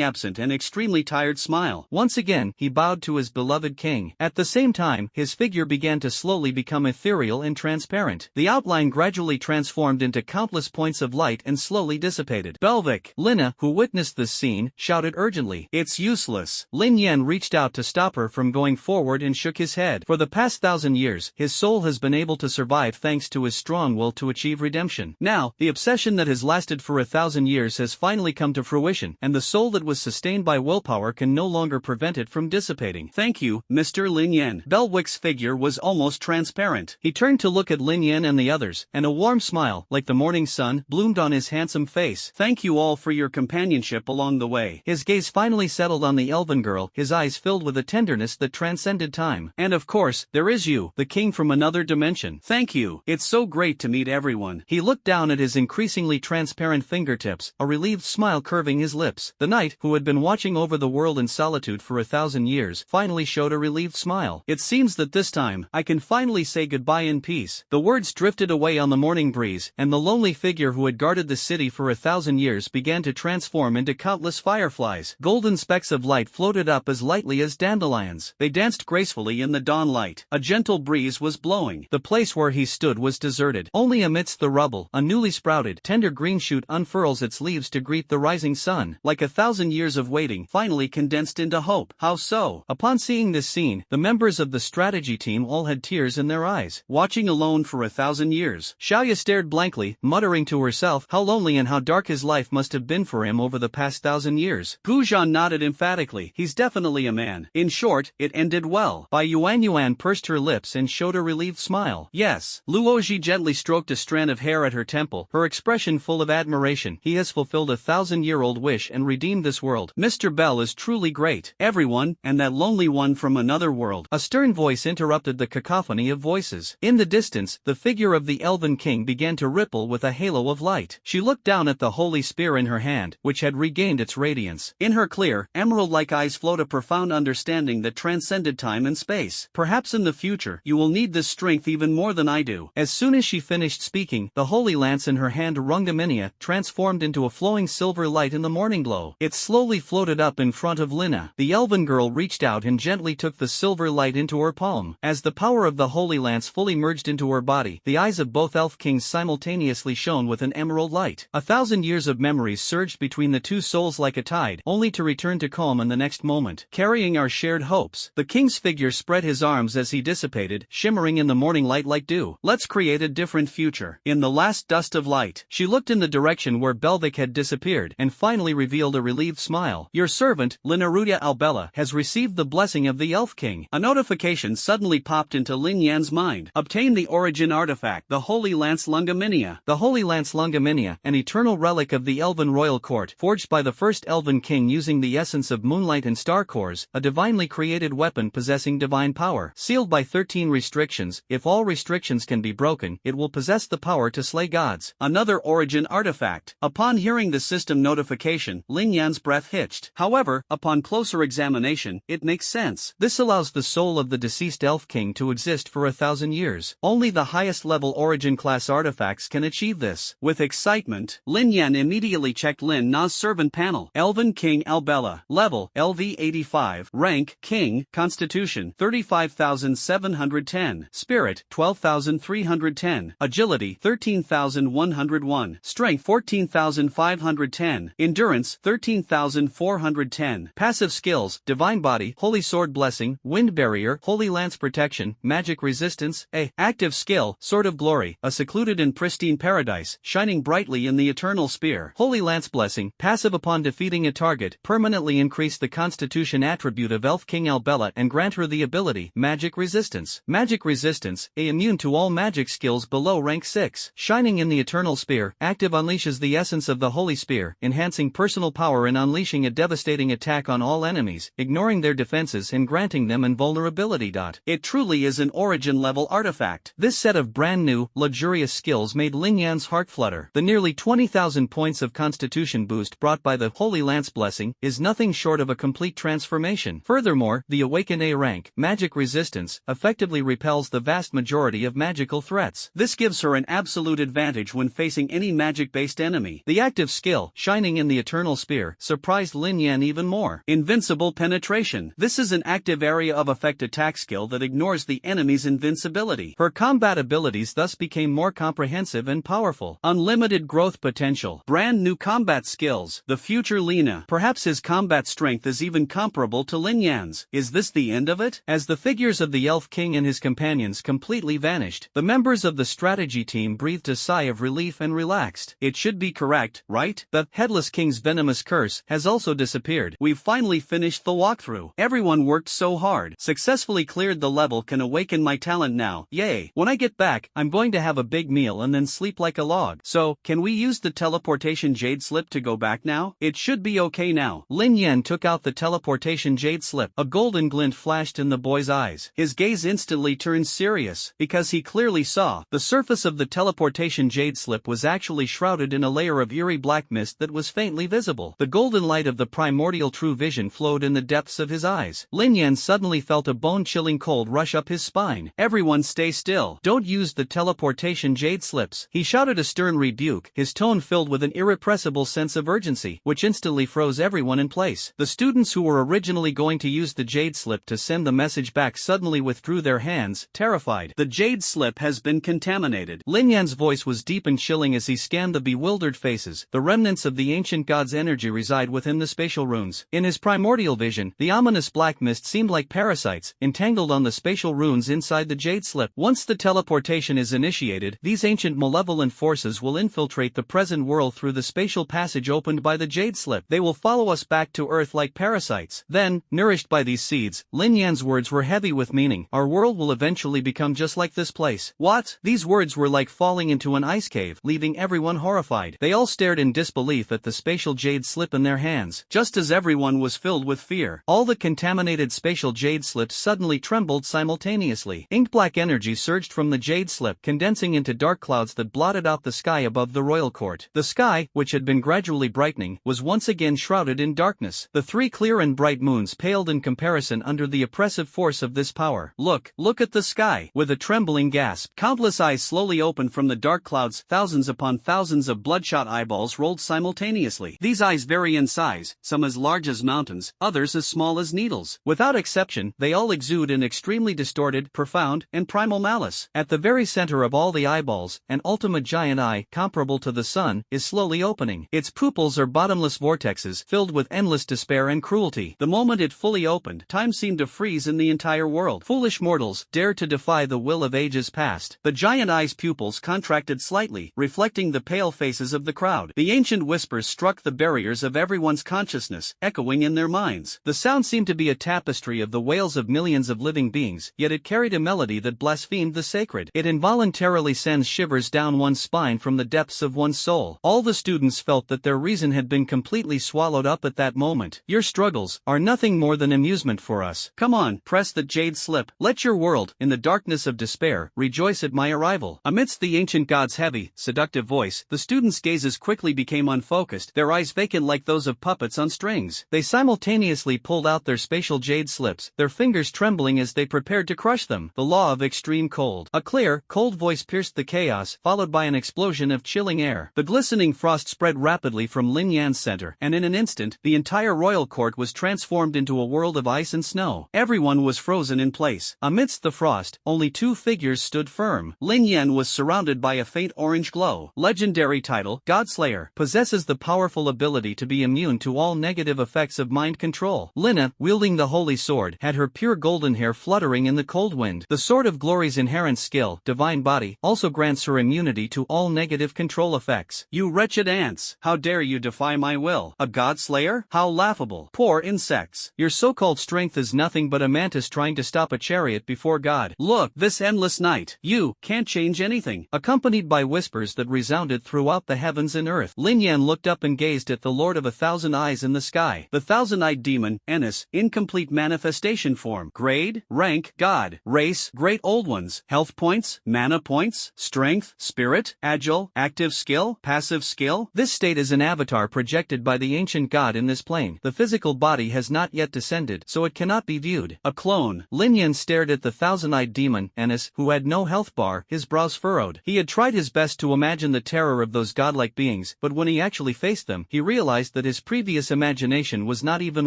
absent and extremely tired smile. Once again, he bowed to his beloved king. At the same time, his figure began to slowly become ethereal and transparent. The outline gradually transformed into countless points of light and slowly dissipated. Belvic! Lina, who witnessed this scene, shouted urgently. It's useless. Lin Yen reached out to stop her from going forward and shook his head. For the past 1,000 years, his soul has been able to survive thanks to his strong will to achieve redemption. Now, the obsession that has lasted for 1,000 years has finally come to fruition, and the soul that was sustained by willpower can no longer prevent it from dissipating. Thank you, Mr. Lin Yen. Belvic's figure was almost transparent. He turned to look at Lin Yen and the others, and a warm smile, like the morning sun, bloomed on his handsome face. Thank you all for your companionship along the way. His gaze finally settled on the elven girl, his eyes filled with a tenderness that transcended time. And of course, there is you, the king from another dimension. Thank you. It's so great to meet everyone. He looked down at his increasingly transparent fingertips, a relieved smile curving his lips. The knight, who had been watching over the world in solitude for 1,000 years, finally showed a relieved smile. It seems that this time, I can finally say goodbye in peace. The words drifted away on the morning breeze, and the lonely figure who had guarded the city for 1,000 years began to transform into countless fireflies. Golden specks of light floated up as lightly as dandelions. They danced gracefully in the dawn light. A gentle breeze was blowing. The place where he stood was deserted. Only amidst the rubble, a newly sprouted, tender green shoot unfurls its leaves to greet the rising sun. Like 1,000 years of waiting, finally condensed into hope. How so? Upon seeing this scene, the members of the strategy team all had tears in their eyes. Watching alone for 1,000 years, Xiaoya stared blankly, muttering to herself how lonely and how dark his life must have been for him over the past 1,000 years. Gu Zhan nodded emphatically. He's definitely a man. In short, it ended well. Bai Yuan pursed her lips and showed a relieved smile. Yes. Luoji gently stroked a strand of hair at her temple, her expression full of admiration. He has fulfilled a 1,000-year-old wish and redeemed this world. Mr. Bell is truly great. Everyone, and that lonely one from another world. A stern voice interrupted the cacophony of voices. In the distance, the figure of the Elven King began to ripple with a halo of light. She looked down at the holy spear in her hand, which had regained its radiance. In her clear, emerald-like eyes flowed a profound understanding that transcended time and space. Perhaps in the future, you will need this strength even more than I do. As soon as she finished speaking, the holy lance in her hand Rungamania transformed into a flowing silver light in the morning glow. It slowly floated up in front of Lina. The elven girl reached out and gently took the silver light into her palm. As the power of the holy lance fully merged into her body, the eyes of both elf kings simultaneously shone with an emerald light. 1,000 years of memories surged between the two souls like a tide, only to return to calm in the next moment. Carrying our shared hopes, the king's figure spread his arms as he dissipated, shimmering in the morning light like dew. Let's create a different future. In the last dust of light, she looked in the direction where Belvic had disappeared and finally revealed a relieved smile. Your servant, Linarudia Albella, has received the blessing of the Elf King. A notification suddenly popped into Lin Yan's mind. Obtain the origin artifact, the Holy Lance Lungaminia. The Holy Lance Lungaminia, an eternal relic of the Elven royal court, forged by the first Elven king using the essence of moonlight and star cores, a divinely created weapon possessing divine power. Sealed by 13 restrictions, if all restrictions can be broken, it will possess the power to slay gods. Another origin artifact. Upon hearing the system notification, Lin Yan's breath hitched. However, upon closer examination, it makes sense. This allows the soul of the deceased Elf King to exist for 1,000 years. Only the highest level origin class artifacts can achieve this. With excitement, Lin Yen immediately checked Lin Na's servant panel. Elven King Albella. Level, LV 85. Rank, King. Constitution, 35,710. Spirit, 12,310. Agility, 13,101. Strength, 14,510. Endurance, 13,410. Passive skills, Divine Body, Holy Sword Blessing, Wind Barrier, Holy Lance Protection, Magic Resistance. Active skill, Sword of Glory, a secluded and pristine paradise, shining brightly in the eternal sphere. Holy Lance Blessing, passive upon defeating a target, permanently increase the Constitution attribute of Elf King Albella and grant her the ability, Magic Resistance. Magic Resistance, immune to all magic skills below rank 6. Shining in the eternal sphere, active unleashes the essence of the Holy Spear, enhancing personal power and unleashing a devastating attack on all enemies, ignoring their defenses and granting them invulnerability. It truly is an origin level artifact. This set of brand new, luxurious skills made Lin Yan's heart flutter. The nearly 20,000 points of Constitution boost brought by the Holy Lance Blessing is nothing short of a complete transformation. Furthermore, the Awaken A rank, Magic Resistance, effectively repels the vast majority of magical threats. This gives her an absolute advantage when facing any magic-based enemy. The active skill, Shining in the Eternal Sphere, surprised Lin Yen even more. Invincible Penetration. This is an active area of effect attack skill that ignores the enemy's invincibility. Her combat abilities thus became more comprehensive and powerful. Unlimited growth potential. Brand new combat skills. The future Lina. Perhaps his combat strength is even comparable to Lin Yan's. Is this the end of it? As the figures of the Elf King and his companions completely vanished, the members of the strategy team breathed a sigh of relief and relaxed. It should be correct, right? The Headless King's venomous curse has also disappeared. We've finally finished the walkthrough. Everyone worked so hard. Successfully cleared the level. Can awaken my talent now. Yay. When I get back, I'm going to have a big meal and then sleep like a log. So, can we use the teleportation jade slip to go back now? It should be okay now. Lin Yen took out the teleportation jade slip. A golden glint flashed in the boy's eyes. His gaze instantly turned serious, because he clearly saw the surface of the teleportation jade slip was actually shrouded in a layer of eerie black mist that was faintly visible. The golden light of the primordial true vision flowed in the depths of his eyes. Lin Yen suddenly felt a bone-chilling cold rush up his spine. Everyone stay still. Don't use the teleportation jade slips. He shouted a stern rebuke, his tone filled with an irrepressible sense of urgency, which instantly froze everyone in place. The students who were originally going to use the jade slip to send the message back suddenly withdrew their hands, terrified. The jade slip has been contaminated. Lin Yan's voice was deep and chilling as he scanned the bewildered faces. The remnants of the ancient god's energy reside within the spatial runes. In his primordial vision, the ominous black mist seemed like parasites, entangled on the spatial runes inside the jade slip. Once the teleportation is initiated, these ancient malevolent forces will infiltrate the present world through the spatial passage opened by the jade slip. They will follow us back to Earth like parasites. Then, nourished by these seeds, Lin Yan's words were heavy with meaning. Our world will eventually become just like this place. What? These words were like falling into an ice cave, leaving everyone horrified. They all stared in disbelief at the spatial jade slip in their hands. Just as everyone was filled with fear, all the contaminated spatial jade slips suddenly trembled simultaneously. Ink-black energy surged from the jade slip, condensing into dark clouds that blotted out the sky above the royal court. The sky, which had been gradually brightening, was once again shrouded in darkness. The three clear and bright moons paled in comparison under the oppressive force of this power. despair. Look at the sky. With a trembling gasp, countless eyes slowly opened from the dark clouds. Thousands upon thousands of bloodshot eyeballs rolled simultaneously. These eyes vary in size, some as large as mountains, others as small as needles. Without exception, they all exude an extremely distorted, profound, and primal malice. At the very center of all the eyeballs, an ultimate giant eye, comparable to the sun, is slowly opening. Its pupils are bottomless vortexes, filled with endless despair and cruelty. The moment it fully opened, time seemed to freeze in the entire world. Foolish mortals, dare to defy the will of ages past. The giant eye's pupils contracted slightly, reflecting the pale faces of the crowd. The ancient whispers struck the barriers of everyone's consciousness, echoing in their minds. The sound seemed to be a tapestry of the wails of millions of living beings, yet it carried a melody that blasphemed the sacred. It involuntarily sends shivers down one's spine from the depths of one's soul. All the students felt that their reason had been completely swallowed up at that moment. Your struggles are nothing more than amusement for us. Come on, press the jade slip. Let your world, in the darkness of despair, rejoice at my arrival. Amidst the ancient god's heavy, seductive voice, the students' gazes quickly became unfocused, their eyes vacant like those of puppets on strings. They simultaneously pulled out their spatial jade slips, their fingers trembling as they prepared to crush them. The law of extreme cold. A clear, cold voice pierced the chaos, followed by an explosion of chilling air. The glistening frost spread rapidly from Lin Yen's center, and in an instant, the entire royal court was transformed into a world of ice and snow. Everyone was frozen in place. Amidst the frost, only two figures stood firm. Lin Yen was surrounded by a faint orange glow. Legendary title, Godslayer, possesses the powerful ability to be immune to all negative effects of mind control. Lina, wielding the holy sword, had her pure golden hair fluttering in the cold wind. The Sword of Glory's inherent skill, Divine Body, also grants her immunity to all negative control effects. You wretched ants, how dare you defy my will? A Godslayer? How laughable. Poor insects. Your so-called strength is nothing but a mantis trying to stop a chariot before God. Look, this endless night. You can't change anything. Accompanied by whispers that resounded throughout the heavens and earth, Lin Yen looked up and gazed at the Lord of 1,000 Eyes in the sky. The thousand-eyed demon, Ennis, incomplete manifestation form. Grade, rank, God. Race, Great Old Ones. Health points, mana points, strength, spirit, agile, active skill, passive skill. This state is an avatar projected by the ancient god in this plane. The physical body has not yet descended, so it cannot be viewed. A clone. Lin Yen stared at the thousand-eyed demon, Ennis, who had no health bar, his brows furrowed. He had tried his best to imagine the terror of those godlike beings, but when he actually faced them, he realized that his previous imagination was not even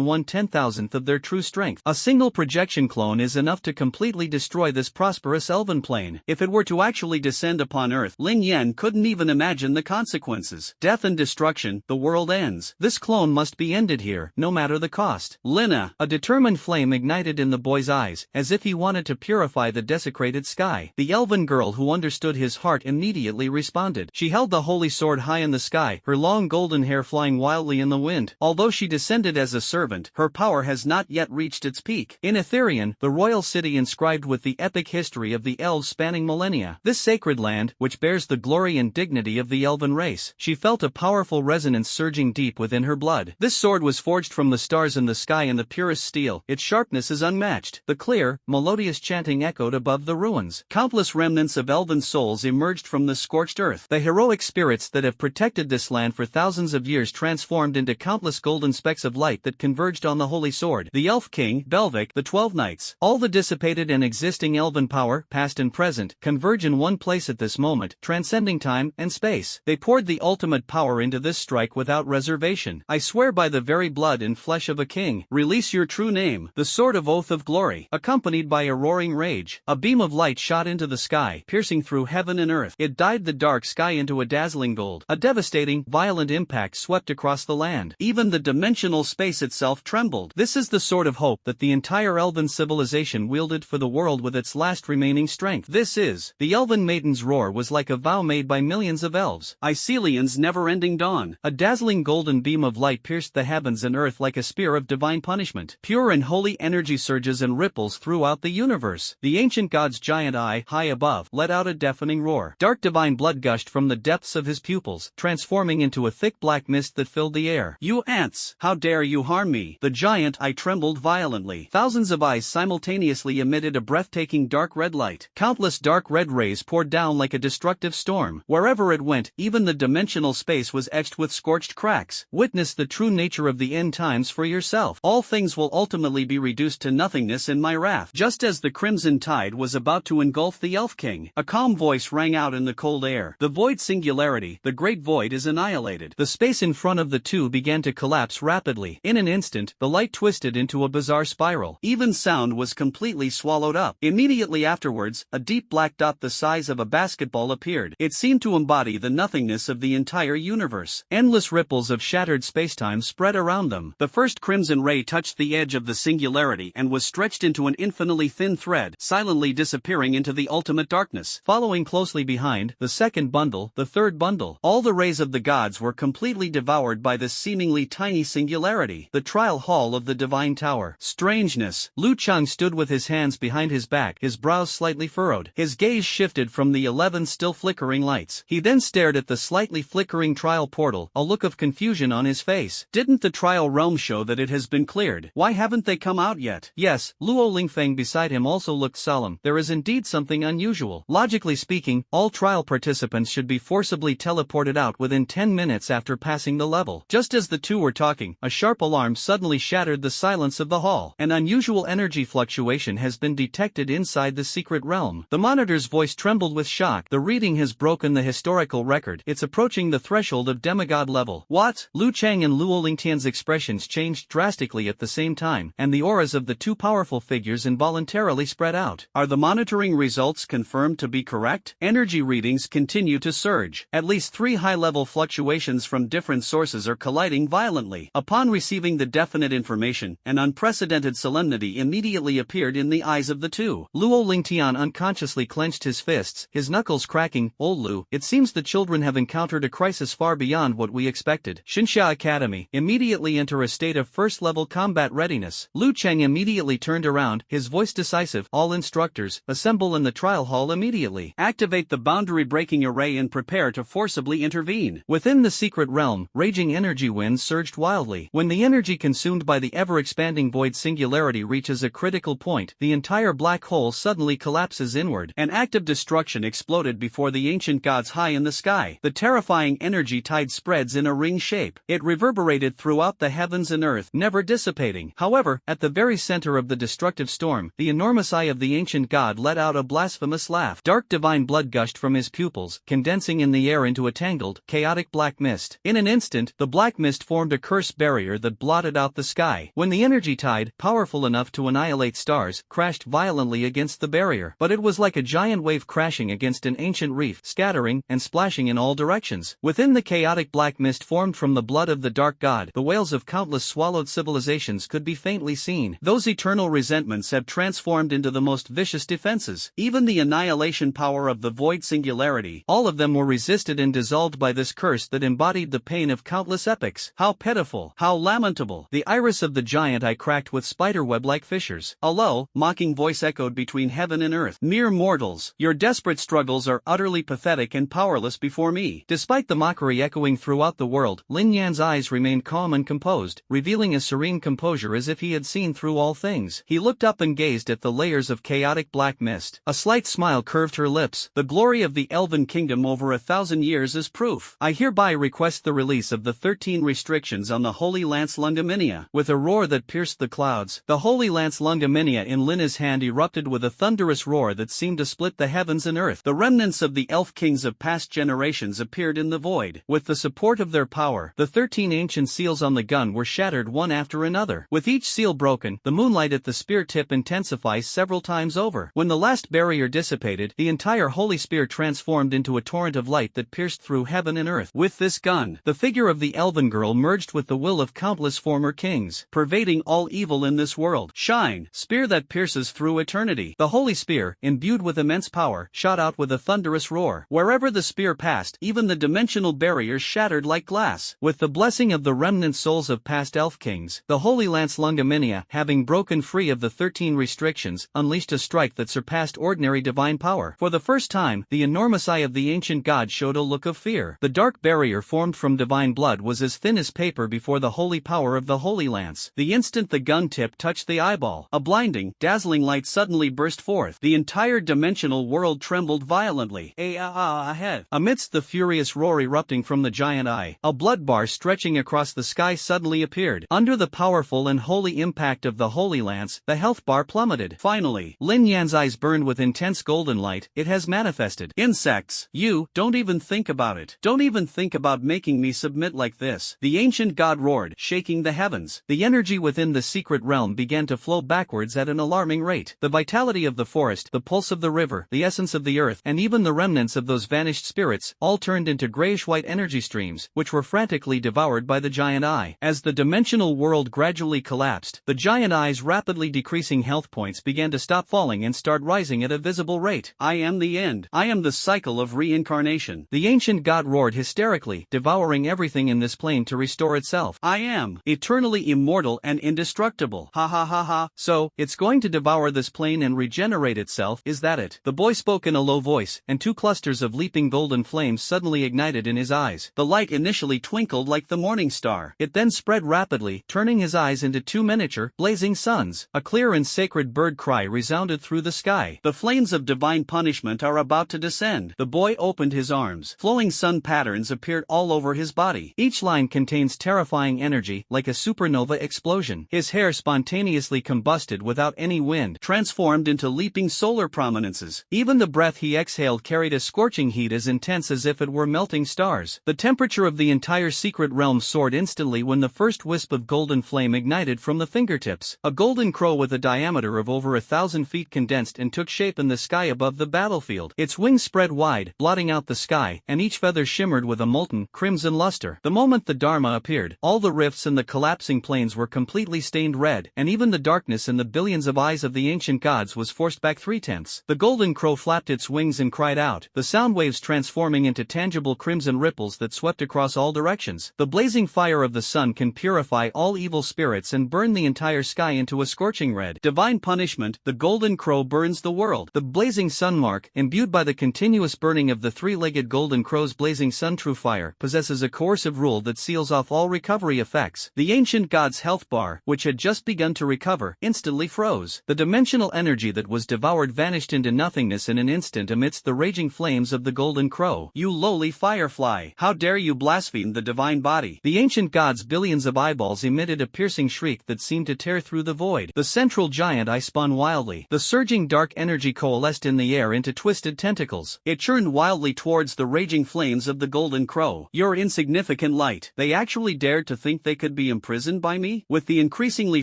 1/10,000th of their true strength. A single projection clone is enough to completely destroy this prosperous elven plane. If it were to actually descend upon Earth, Lin Yen couldn't even imagine the consequences. Death and destruction, the world ends. This clone must be ended here, no matter the cost. Lina, a determined flame ignited in the boy's eyes, as if he wanted to purify the desecrated sky. The elven girl who understood his heart immediately responded. She held the holy sword high in the sky, her long golden hair flying wildly in the wind. Although she descended as a servant, her power has not yet reached its peak. In Etherian, the royal city inscribed with the epic history of the elves spanning millennia. This sacred land, which bears the glory and dignity of the elven race. She felt a powerful resonance surging deep within her blood. This sword was forged from the stars in the sky in the purest steel. Its sharpness is unmatched. The clear, melodious chanting echoed above the ruins. Countless remnants of elven souls emerged from the scorched earth. The heroic spirits that have protected this land for thousands of years transformed into countless golden specks of light that converged on the holy sword. The elf king, Belvic, the 12 knights. All the dissipated and existing elven power, past and present, converge in one place at this moment, transcending time and space. They poured the ultimate power into this strike without reservation. I swear by the very blood and flesh of a king, release your true name. The sword of oath of glory, accompanied by a roaring rage. A beam of light shot into the sky, piercing through heaven and earth. It dyed the dark sky into a dazzling gold. A devastating, violent impact swept across the land. Even the dimensional space itself trembled. This is the sword of hope that the entire elven civilization wielded for the world with its last remaining strength. This is. The elven maiden's roar was like a vow made by millions of elves. Icelian's never-ending dawn. A dazzling golden beam of light pierced the heavens and earth like a spear of divine punishment. Pure and holy energy surges and ripples throughout the universe. The ancient god's giant eye, high above, let out a deafening roar. Dark divine blood gushed from the depths of his pupils, transforming into a thick black mist that filled the air. You ants! How dare you harm me? The giant eye trembled violently. Thousands of eyes simultaneously emitted a breathtaking dark red light. Countless dark red rays poured down like a destructive storm. Wherever it went, even the dimensional space was etched with scorched cracks. Witness the true nature of the end times for yourself. All things will ultimately be reduced to nothingness in my wrath. Just as the crimson tide was about to engulf the Elf King, a calm voice rang out in the cold air. The void singularity, the great void, is annihilated. The space in front of the two began to collapse rapidly. In an instant, the light twisted into a bizarre spiral. Even sound was completely swallowed up. Immediately afterwards, a deep black dot the size of a basketball appeared. It seemed to embody the nothingness of the entire universe. Endless ripples of shattered spacetime spread around them. The first crimson ray touched the edge of the singularity and was stretched into an infinitely thin thread, silently disappearing into the ultimate darkness. Following closely behind, the second bundle, the third bundle. All the rays of the gods were completely devoured by this seemingly tiny singularity. The trial hall of the divine tower. Strangeness. Lu Cheng stood with his hands behind his back, his brows slightly furrowed. His gaze shifted from the 11 still flickering lights. He then stared at the slightly flickering trial portal, a look of confusion on his face. Didn't the trial realm show that it has been cleared? Why haven't they come out yet? Yes, Luo Lingfeng beside him also looked solemn. There is indeed something unusual. Logically speaking, all trial participants should be forcibly teleported out within 10 minutes after passing the level. Just as the two were talking, a sharp alarm suddenly shattered the silence of the hall. An unusual energy fluctuation has been detected inside the secret realm. The monitor's voice trembled with shock. The reading has broken the historical record. It's approaching the threshold of demigod level. What? Lu Cheng and Luo Lingtian's expressions changed drastically at the same time, and the auras of the two powerful figures involuntarily spread out. Are the monitoring results confirmed to be correct? Energy readings continue to surge. At least 3 high-level fluctuations from different sources are colliding violently. Upon receiving the definite information, an unprecedented solemnity immediately appeared in the eyes of the two. Luo Lingtian unconsciously clenched his fists, his knuckles cracking. Old Lu, it seems the children have encountered a crisis far beyond what we expected. Xinsha Academy, immediately enter a state of first-level combat readiness. Lu Cheng immediately turned around, his voice decisive. All instructors, assemble in the trial hall immediately. Activate the boundary-breaking array and prepare to forcibly intervene. Within the secret realm, raging energy winds surged wildly. When the energy consumed by the ever-expanding void singularity reaches a critical point, the entire black hole suddenly collapses inward. An act of destruction exploded before the ancient gods high in the sky. The terrifying energy tide spreads in a ring shape. It reverberated throughout the heavens and earth, never dissipating. However, at the very center of the destructive storm, the enormous eye of the ancient god let out a blasphemous laugh. Dark divine blood gushed from his pupils, condensing in the air into a tangled, chaotic black mist. In an instant, the black mist formed a cursed barrier that blotted out the sky. When the energy tide, powerful enough to annihilate stars, crashed violently against the barrier, but it was like a giant wave crashing against an ancient reef, scattering and splashing in all directions. Within the chaotic black mist formed from the blood of the dark god, the wails of countless swallowed civilizations could be faintly seen. Those eternal resentments have transformed into the most vicious defenses. Even the annihilation power of the void singularity, all of them were resisted and dissolved by this curse that embodied the pain of countless epochs. How pitiful, how lamentable. The iris of the giant eye cracked with spiderweb-like fissures. A low, mocking voice echoed between heaven and earth. Mere mortals, your desperate struggles are utterly pathetic and powerless before me. Despite the mockery echoing throughout the world, Lin Yan's eyes remained calm and composed, revealing a serene composure as if he had seen through all things. He looked up and gazed at the layers of chaotic black mist. A slight smile curved her lips. The glory of the Elven Kingdom over 1,000 years is proof. I hereby request the release of the 13 restrictions on the Holy Lance Lungaminia. With a roar that pierced the clouds, the Holy Lance Lungaminia in Lina's hand erupted with a thunderous roar that seemed to split the heavens and earth. The remnants of the elf kings of past generations appeared in the void. With the support of their power, the 13 ancient seals on the gun were shattered one after another. With each seal broken, the moonlight at the spear tip intensifies several times over. When the last barrier dissipated, the entire holy spear transformed into a torrent of light that pierced through heaven and earth. With this gun, the figure of the elven girl merged with the will of countless former kings, pervading all evil in this world. Shine, spear that pierces through eternity. The holy spear, imbued with immense power, shot out with a thunderous roar. Wherever the spear passed, even the dimensional barriers shattered like glass. With the blessing of the remnant souls of past elf kings, the Holy Lance Lungaminia, having broken free of the 13 restrictions, unleashed a strike that surpassed ordinary divine power. For the first time, the enormous eye of the ancient god showed a look of fear. The dark barrier formed from divine blood was as thin as paper before the holy power of the Holy Lance. The instant the gun tip touched the eyeball, a blinding, dazzling light suddenly burst forth. The entire dimensional world trembled violently. Ahead. Amidst the furious roar erupting from the giant eye, a blood bar stretching across the sky suddenly appeared. Under the powerful and holy impact of the Holy Lance, the health bar bar plummeted. Finally, Lin Yan's eyes burned with intense golden light. It has manifested. Insects, you, don't even think about it. Don't even think about making me submit like this. The ancient god roared, shaking the heavens. The energy within the secret realm began to flow backwards at an alarming rate. The vitality of the forest, the pulse of the river, the essence of the earth, and even the remnants of those vanished spirits, all turned into grayish-white energy streams, which were frantically devoured by the giant eye. As the dimensional world gradually collapsed, the giant eye's rapidly decreasing health points began to stop falling and start rising at a visible rate. I am the end. I am the cycle of reincarnation. The ancient god roared hysterically, devouring everything in this plane to restore itself. I am eternally immortal and indestructible. Ha ha ha ha. So, it's going to devour this plane and regenerate itself, is that it? The boy spoke in a low voice, and two clusters of leaping golden flames suddenly ignited in his eyes. The light initially twinkled like the morning star. It then spread rapidly, turning his eyes into two miniature, blazing suns. A clear and sacred bird cry resounded through the sky. The flames of divine punishment are about to descend. The boy opened his arms. Flowing sun patterns appeared all over his body. Each line contains terrifying energy, like a supernova explosion. His hair spontaneously combusted without any wind, transformed into leaping solar prominences. Even the breath he exhaled carried a scorching heat as intense as if it were melting stars. The temperature of the entire secret realm soared instantly when the first wisp of golden flame ignited from the fingertips. A golden crow with a diameter of over 1,000 feet condensed and took shape in the sky above the battlefield. Its wings spread wide, blotting out the sky, and each feather shimmered with a molten, crimson luster. The moment the Dharma appeared, all the rifts in the collapsing plains were completely stained red, and even the darkness in the billions of eyes of the ancient gods was forced back 3/10. The golden crow flapped its wings and cried out, the sound waves transforming into tangible crimson ripples that swept across all directions. The blazing fire of the sun can purify all evil spirits and burn the entire sky into a scorching red. Divine punishment, the golden crow burns the world. The blazing sun mark, imbued by the continuous burning of the three-legged golden crow's blazing sun, true fire, possesses a coercive rule that seals off all recovery effects. The ancient god's health bar, which had just begun to recover, instantly froze. The dimensional energy that was devoured vanished into nothingness in an instant amidst the raging flames of the golden crow. You lowly firefly! How dare you blaspheme the divine body? The ancient god's billions of eyeballs emitted a piercing shriek that seemed to tear through the void. The central giant eye spun wildly. The surging dark energy coalesced in the air into twisted tentacles. It churned wildly towards the raging flames of the golden crow. Your insignificant light. They actually dared to think they could be imprisoned by me? With the increasingly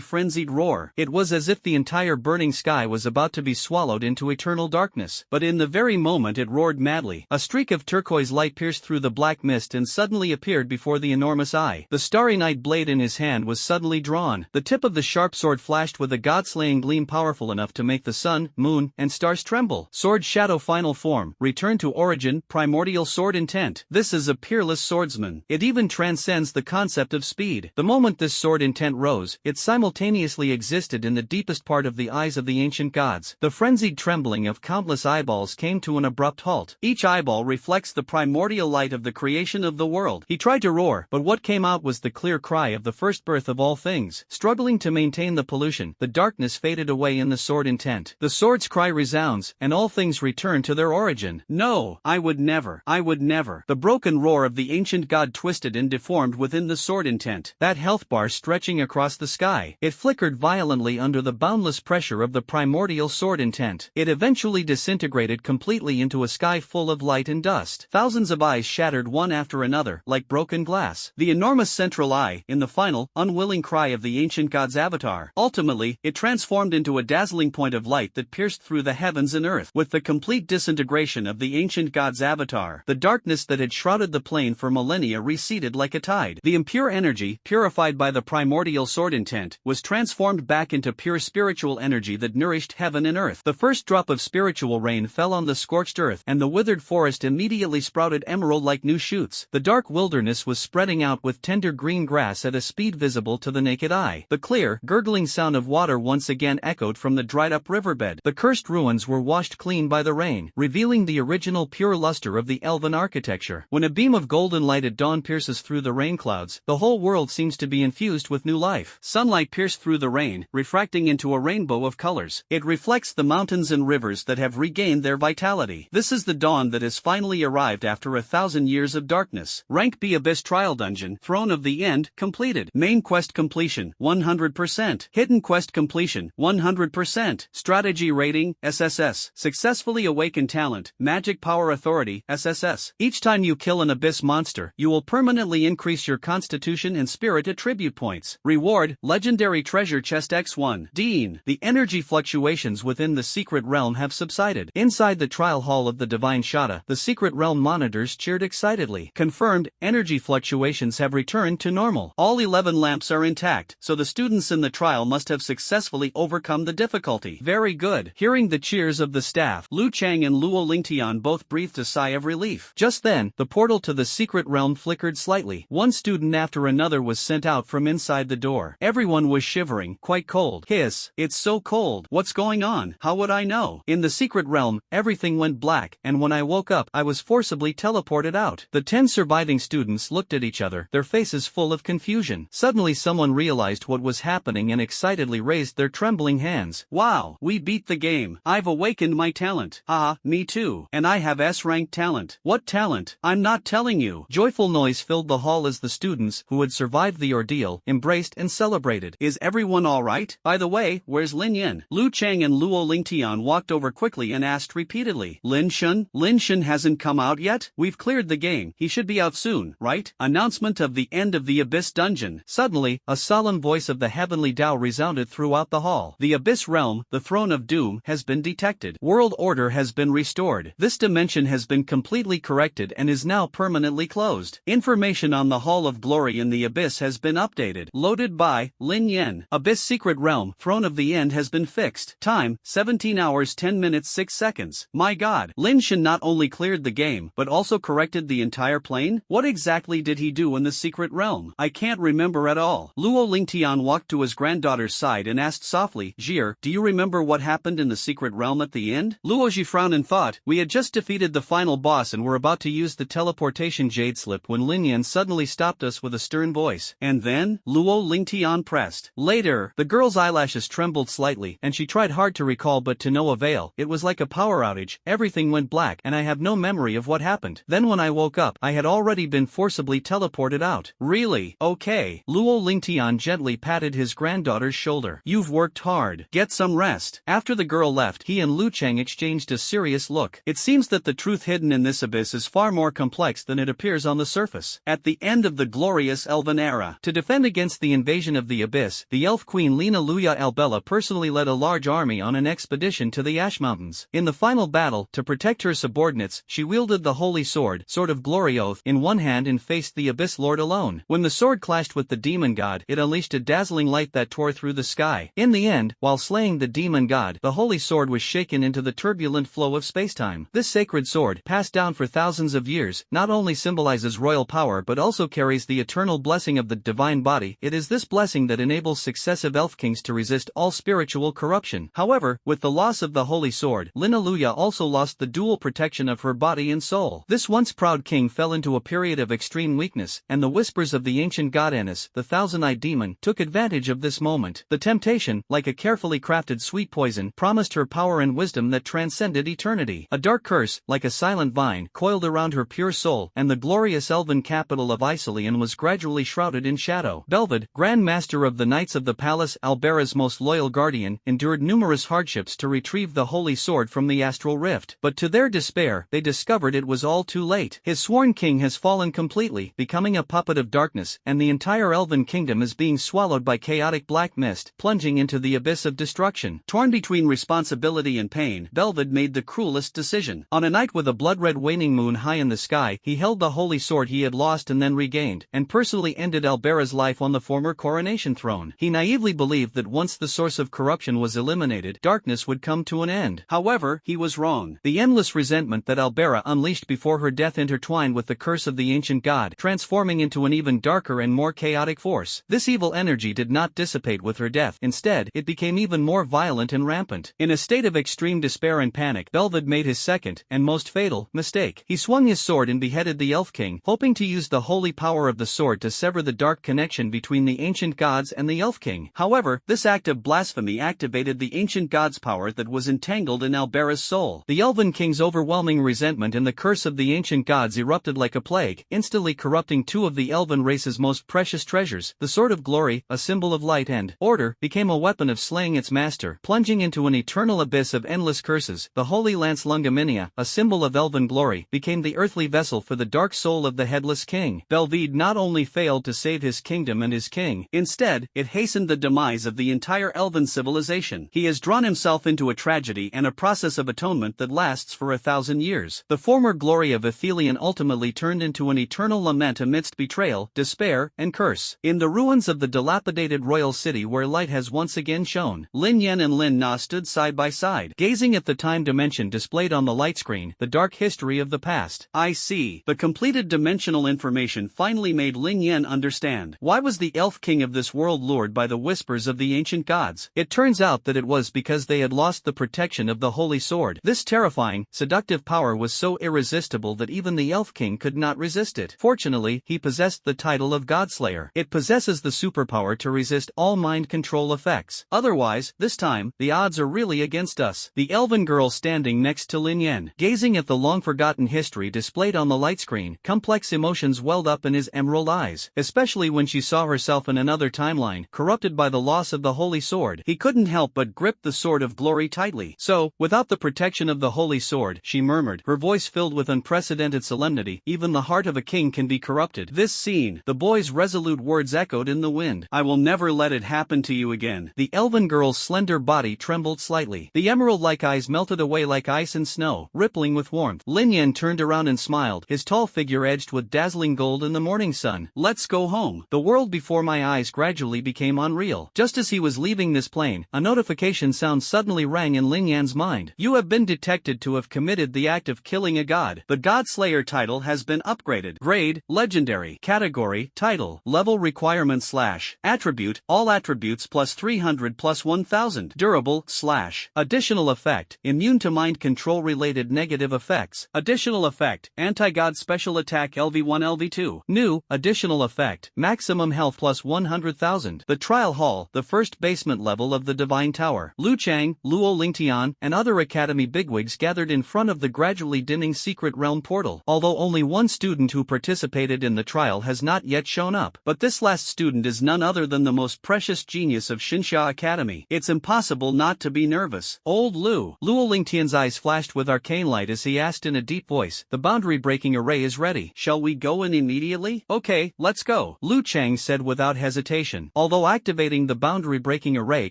frenzied roar, it was as if the entire burning sky was about to be swallowed into eternal darkness. But in the very moment it roared madly, a streak of turquoise light pierced through the black mist and suddenly appeared before the enormous eye. The starry night blade in his hand was suddenly drawn. The tip of the sharp sword flashed with a god-slaying gleam powerful enough to make the sun, moon, and stars tremble. Sword shadow final form, return to origin, primordial sword intent. This is a peerless swordsman. It even transcends the concept of speed. The moment this sword intent rose, it simultaneously existed in the deepest part of the eyes of the ancient gods. The frenzied trembling of countless eyeballs came to an abrupt halt. Each eyeball reflects the primordial light of the creation of the world. He tried to roar, but what came out was the clear cry of the first birth of all things. Struggling to maintain the pollution, the darkness faded away in the sword intent. The sword's cry resounds, and all things return to their origin. No, I would never. I would never. The broken roar of the ancient god twisted and deformed within the sword intent. That health bar stretching across the sky. It flickered violently under the boundless pressure of the primordial sword intent. It eventually disintegrated completely into a sky full of light and dust. Thousands of eyes shattered one after another, like broken glass. The enormous central eye, in the final, unwilling cry of the ancient god's avatar. Ultimately, it transformed into a dazzling point of light that pierced through the heavens and earth. With the complete disintegration of the ancient god's avatar, the darkness that had shrouded the plane for millennia receded like a tide. The impure energy, purified by the primordial sword intent, was transformed back into pure spiritual energy that nourished heaven and earth. The first drop of spiritual rain fell on the scorched earth, and the withered forest immediately sprouted emerald like new shoots. The dark wilderness was spreading out with tender green grass at a speed visible to the naked eye. The clear, gurgling sound of water once again echoed from the dried-up riverbed. The cursed ruins were washed clean by the rain, revealing the original pure luster of the elven architecture. When a beam of golden light at dawn pierces through the rain clouds, the whole world seems to be infused with new life. Sunlight pierced through the rain, refracting into a rainbow of colors. It reflects the mountains and rivers that have regained their vitality. This is the dawn that has finally arrived after 1,000 years of darkness. Rank B Abyss Trial Dungeon, Throne of the End, completed. Main quest completion, 100%. Hidden quest completion, Awaken, 100%. Strategy rating, SSS. Successfully awaken talent, Magic Power Authority, SSS. Each time you kill an abyss monster, you will permanently increase your constitution and spirit attribute points. Reward, Legendary Treasure Chest X1. Dean. The energy fluctuations within the secret realm have subsided. Inside the trial hall of the Divine Shada, the secret realm monitors cheered excitedly. Confirmed, energy fluctuations have returned to normal. All 11 lamps are intact, so the students in the trial must have successfully overcome the difficulty. Very good. Hearing the cheers of the staff, Lu Chang and Luo Lingtian both breathed a sigh of relief. Just then, the portal to the secret realm flickered slightly. One student after another was sent out from inside the door. Everyone was shivering, quite cold. Hiss, it's so cold. What's going on? How would I know? In the secret realm, everything went black, and when I woke up, I was forcibly teleported out. The 10 surviving students looked at each other, their faces full of confusion. Suddenly someone realized what was happening and excitedly raised their trembling hands. Wow, we beat the game. I've awakened my talent. Haha, me too. And I have S-ranked talent. What talent? I'm not telling you. Joyful noise filled the hall as the students, who had survived the ordeal, embraced and celebrated. Is everyone alright? By the way, where's Lin Yen? Lu Chang and Luo Lingtian walked over quickly and asked repeatedly. Lin Shen? Lin Shen hasn't come out yet? We've cleared the game. He should be out soon, right? Announcement of the end of the Abyss Dungeon. Suddenly, a solemn voice of the heavenly Tao resounded throughout the hall. The Abyss Realm, the Throne of Doom, has been detected. World order has been restored. This dimension has been completely corrected and is now permanently closed. Information on the Hall of Glory in the Abyss has been updated. Loaded by Lin Yen. Abyss Secret Realm, Throne of the End has been fixed. Time, 17 hours 10 minutes 6 seconds. My god. Lin Shen not only cleared the game, but also corrected the entire plane? What exactly did he do in the secret realm? I can't remember at all. Luo Lingtian walked to his granddaughter's side and asked softly, Jir, do you remember what happened in the secret realm at the end? Luo Ji frowned and thought, we had just defeated the final boss and were about to use the teleportation jade slip when Lin Yen suddenly stopped us with a stern voice. And then, Luo Lingtian pressed. Later, the girl's eyelashes trembled slightly, and she tried hard to recall but to no avail. It was like a power outage, everything went black and I have no memory of what happened. Then when I woke up, I had already been forcibly teleported out. Really? Okay. Luo Lingtian gently patted his granddaughter's shoulder. You've worked hard. Get some rest. After the girl left, he and Lu Chang exchanged a serious look. It seems that the truth hidden in this abyss is far more complex than it appears on the surface. At the end of the glorious Elven era, to defend against the invasion of the abyss, the elf queen Lina Luya Albella personally led a large army on an expedition to the Ash Mountains. In the final battle, to protect her subordinates, she wielded the holy sword, Sword of Glory Oath, in one hand and faced the Abyss Lord alone. When the sword clashed with the demon god, it unleashed a dazzling light that tore through the sky. In the end, while slaying the demon god, the holy sword was shaken into the turbulent flow of spacetime. This sacred sword, passed down for thousands of years, not only symbolizes royal power but also carries the eternal blessing of the divine body. It is this blessing that enables successive elf kings to resist all spiritual corruption. However, with the loss of the holy sword, Lina Luya also lost the dual protection of her body and soul. This once proud king fell into a period of extreme weakness, and the whispers of the ancient god Ennis, the thousand-eyed demon, took advantage of this moment. The temptation, like a carefully crafted sweet poison, promised her power and wisdom that transcended eternity. A dark curse, like a silent vine, coiled around her pure soul, and the glorious elven capital of Icelian was gradually shrouded in shadow. Belvad, Grand Master of the Knights of the Palace, Albera's most loyal guardian, endured numerous hardships to retrieve the holy sword from the astral rift. But to their despair, they discovered it was all too late. His sworn king has fallen completely, becoming a puppet of darkness, and the entire elven kingdom is being swallowed by chaotic black mist, plunging into the abyss of destruction. Torn between responsibility and pain, Belvad made the cruelest decision. On a night with a blood-red waning moon high in the sky, he held the holy sword he had lost and then regained, and personally ended Albera's life on the former coronation throne. He naively believed that once the source of corruption was eliminated, darkness would come to an end. However, he was wrong. The endless resentment that Albera unleashed before her death intertwined with the curse of the ancient god, transforming into an even darker and more chaotic force. This evil energy did not dissipate with her death. Instead, it became even more violent and rampant. In a state of extreme despair and panic, Belvad made his second, and most fatal, mistake. He swung his sword and beheaded the Elf King, hoping to use the holy power of the sword to sever the dark connection between the ancient gods and the Elf King. However, this act of blasphemy activated the ancient god's power that was entangled in Albera's soul. The Elven King's overwhelming resentment and the curse of the ancient gods erupted like a plague, instantly corrupting two of the elven race's most precious treasures. The Sword of Glory, a symbol of light and order, became a weapon weapon of slaying its master, plunging into an eternal abyss of endless curses. The holy lance Lungaminia, a symbol of elven glory, became the earthly vessel for the dark soul of the headless king. Belvede not only failed to save his kingdom and his king, instead, it hastened the demise of the entire elven civilization. He has drawn himself into a tragedy and a process of atonement that lasts for 1,000 years. The former glory of Athelion ultimately turned into an eternal lament amidst betrayal, despair, and curse. In the ruins of the dilapidated royal city where light has once again shone, Lin Yen and Lin Na stood side by side, gazing at the time dimension displayed on the light screen, the dark history of the past. I see. The completed dimensional information finally made Lin Yen understand. Why was the elf king of this world lured by the whispers of the ancient gods? It turns out that it was because they had lost the protection of the holy sword. This terrifying, seductive power was so irresistible that even the elf king could not resist it. Fortunately, he possessed the title of Godslayer. It possesses the superpower to resist all mind control effects. Otherwise, this time, the odds are really against us. The elven girl standing next to Lin Yen, gazing at the long-forgotten history displayed on the light screen, complex emotions welled up in his emerald eyes, especially when she saw herself in another timeline, corrupted by the loss of the holy sword. He couldn't help but grip the sword of glory tightly. So, without the protection of the holy sword, she murmured, her voice filled with unprecedented solemnity, even the heart of a king can be corrupted. This scene, the boy's resolute words echoed in the wind. I will never let it happen to you again. The elven girl's slender body trembled slightly. The emerald-like eyes melted away like ice and snow, rippling with warmth. Lin Yen turned around and smiled, his tall figure edged with dazzling gold in the morning sun. Let's go home. The world before my eyes gradually became unreal. Just as he was leaving this plane, a notification sound suddenly rang in Lin Yan's mind. You have been detected to have committed the act of killing a god. The God Slayer title has been upgraded. Grade, Legendary. Category, Title. Level requirement / Attribute, all attributes plus 300 plus 1000. Durable / Additional effect, immune to mind control related negative effects. Additional effect, anti-god special attack LV1 LV2. New, additional effect, maximum health plus 100,000. The Trial Hall, the first basement level of the Divine Tower. Lu Chang, Luo Lingtian, and other academy bigwigs gathered in front of the gradually dimming secret realm portal. Although only one student who participated in the trial has not yet shown up. But this last student is none other than the most precious genius of Xinsha Academy. It's impossible not to be nervous. Old Luo Lingtian's eyes flashed with arcane light as he asked in a deep voice, the boundary-breaking array is ready. Shall we go in immediately? Okay, let's go. Lu Chang said without hesitation. Although activating the boundary-breaking array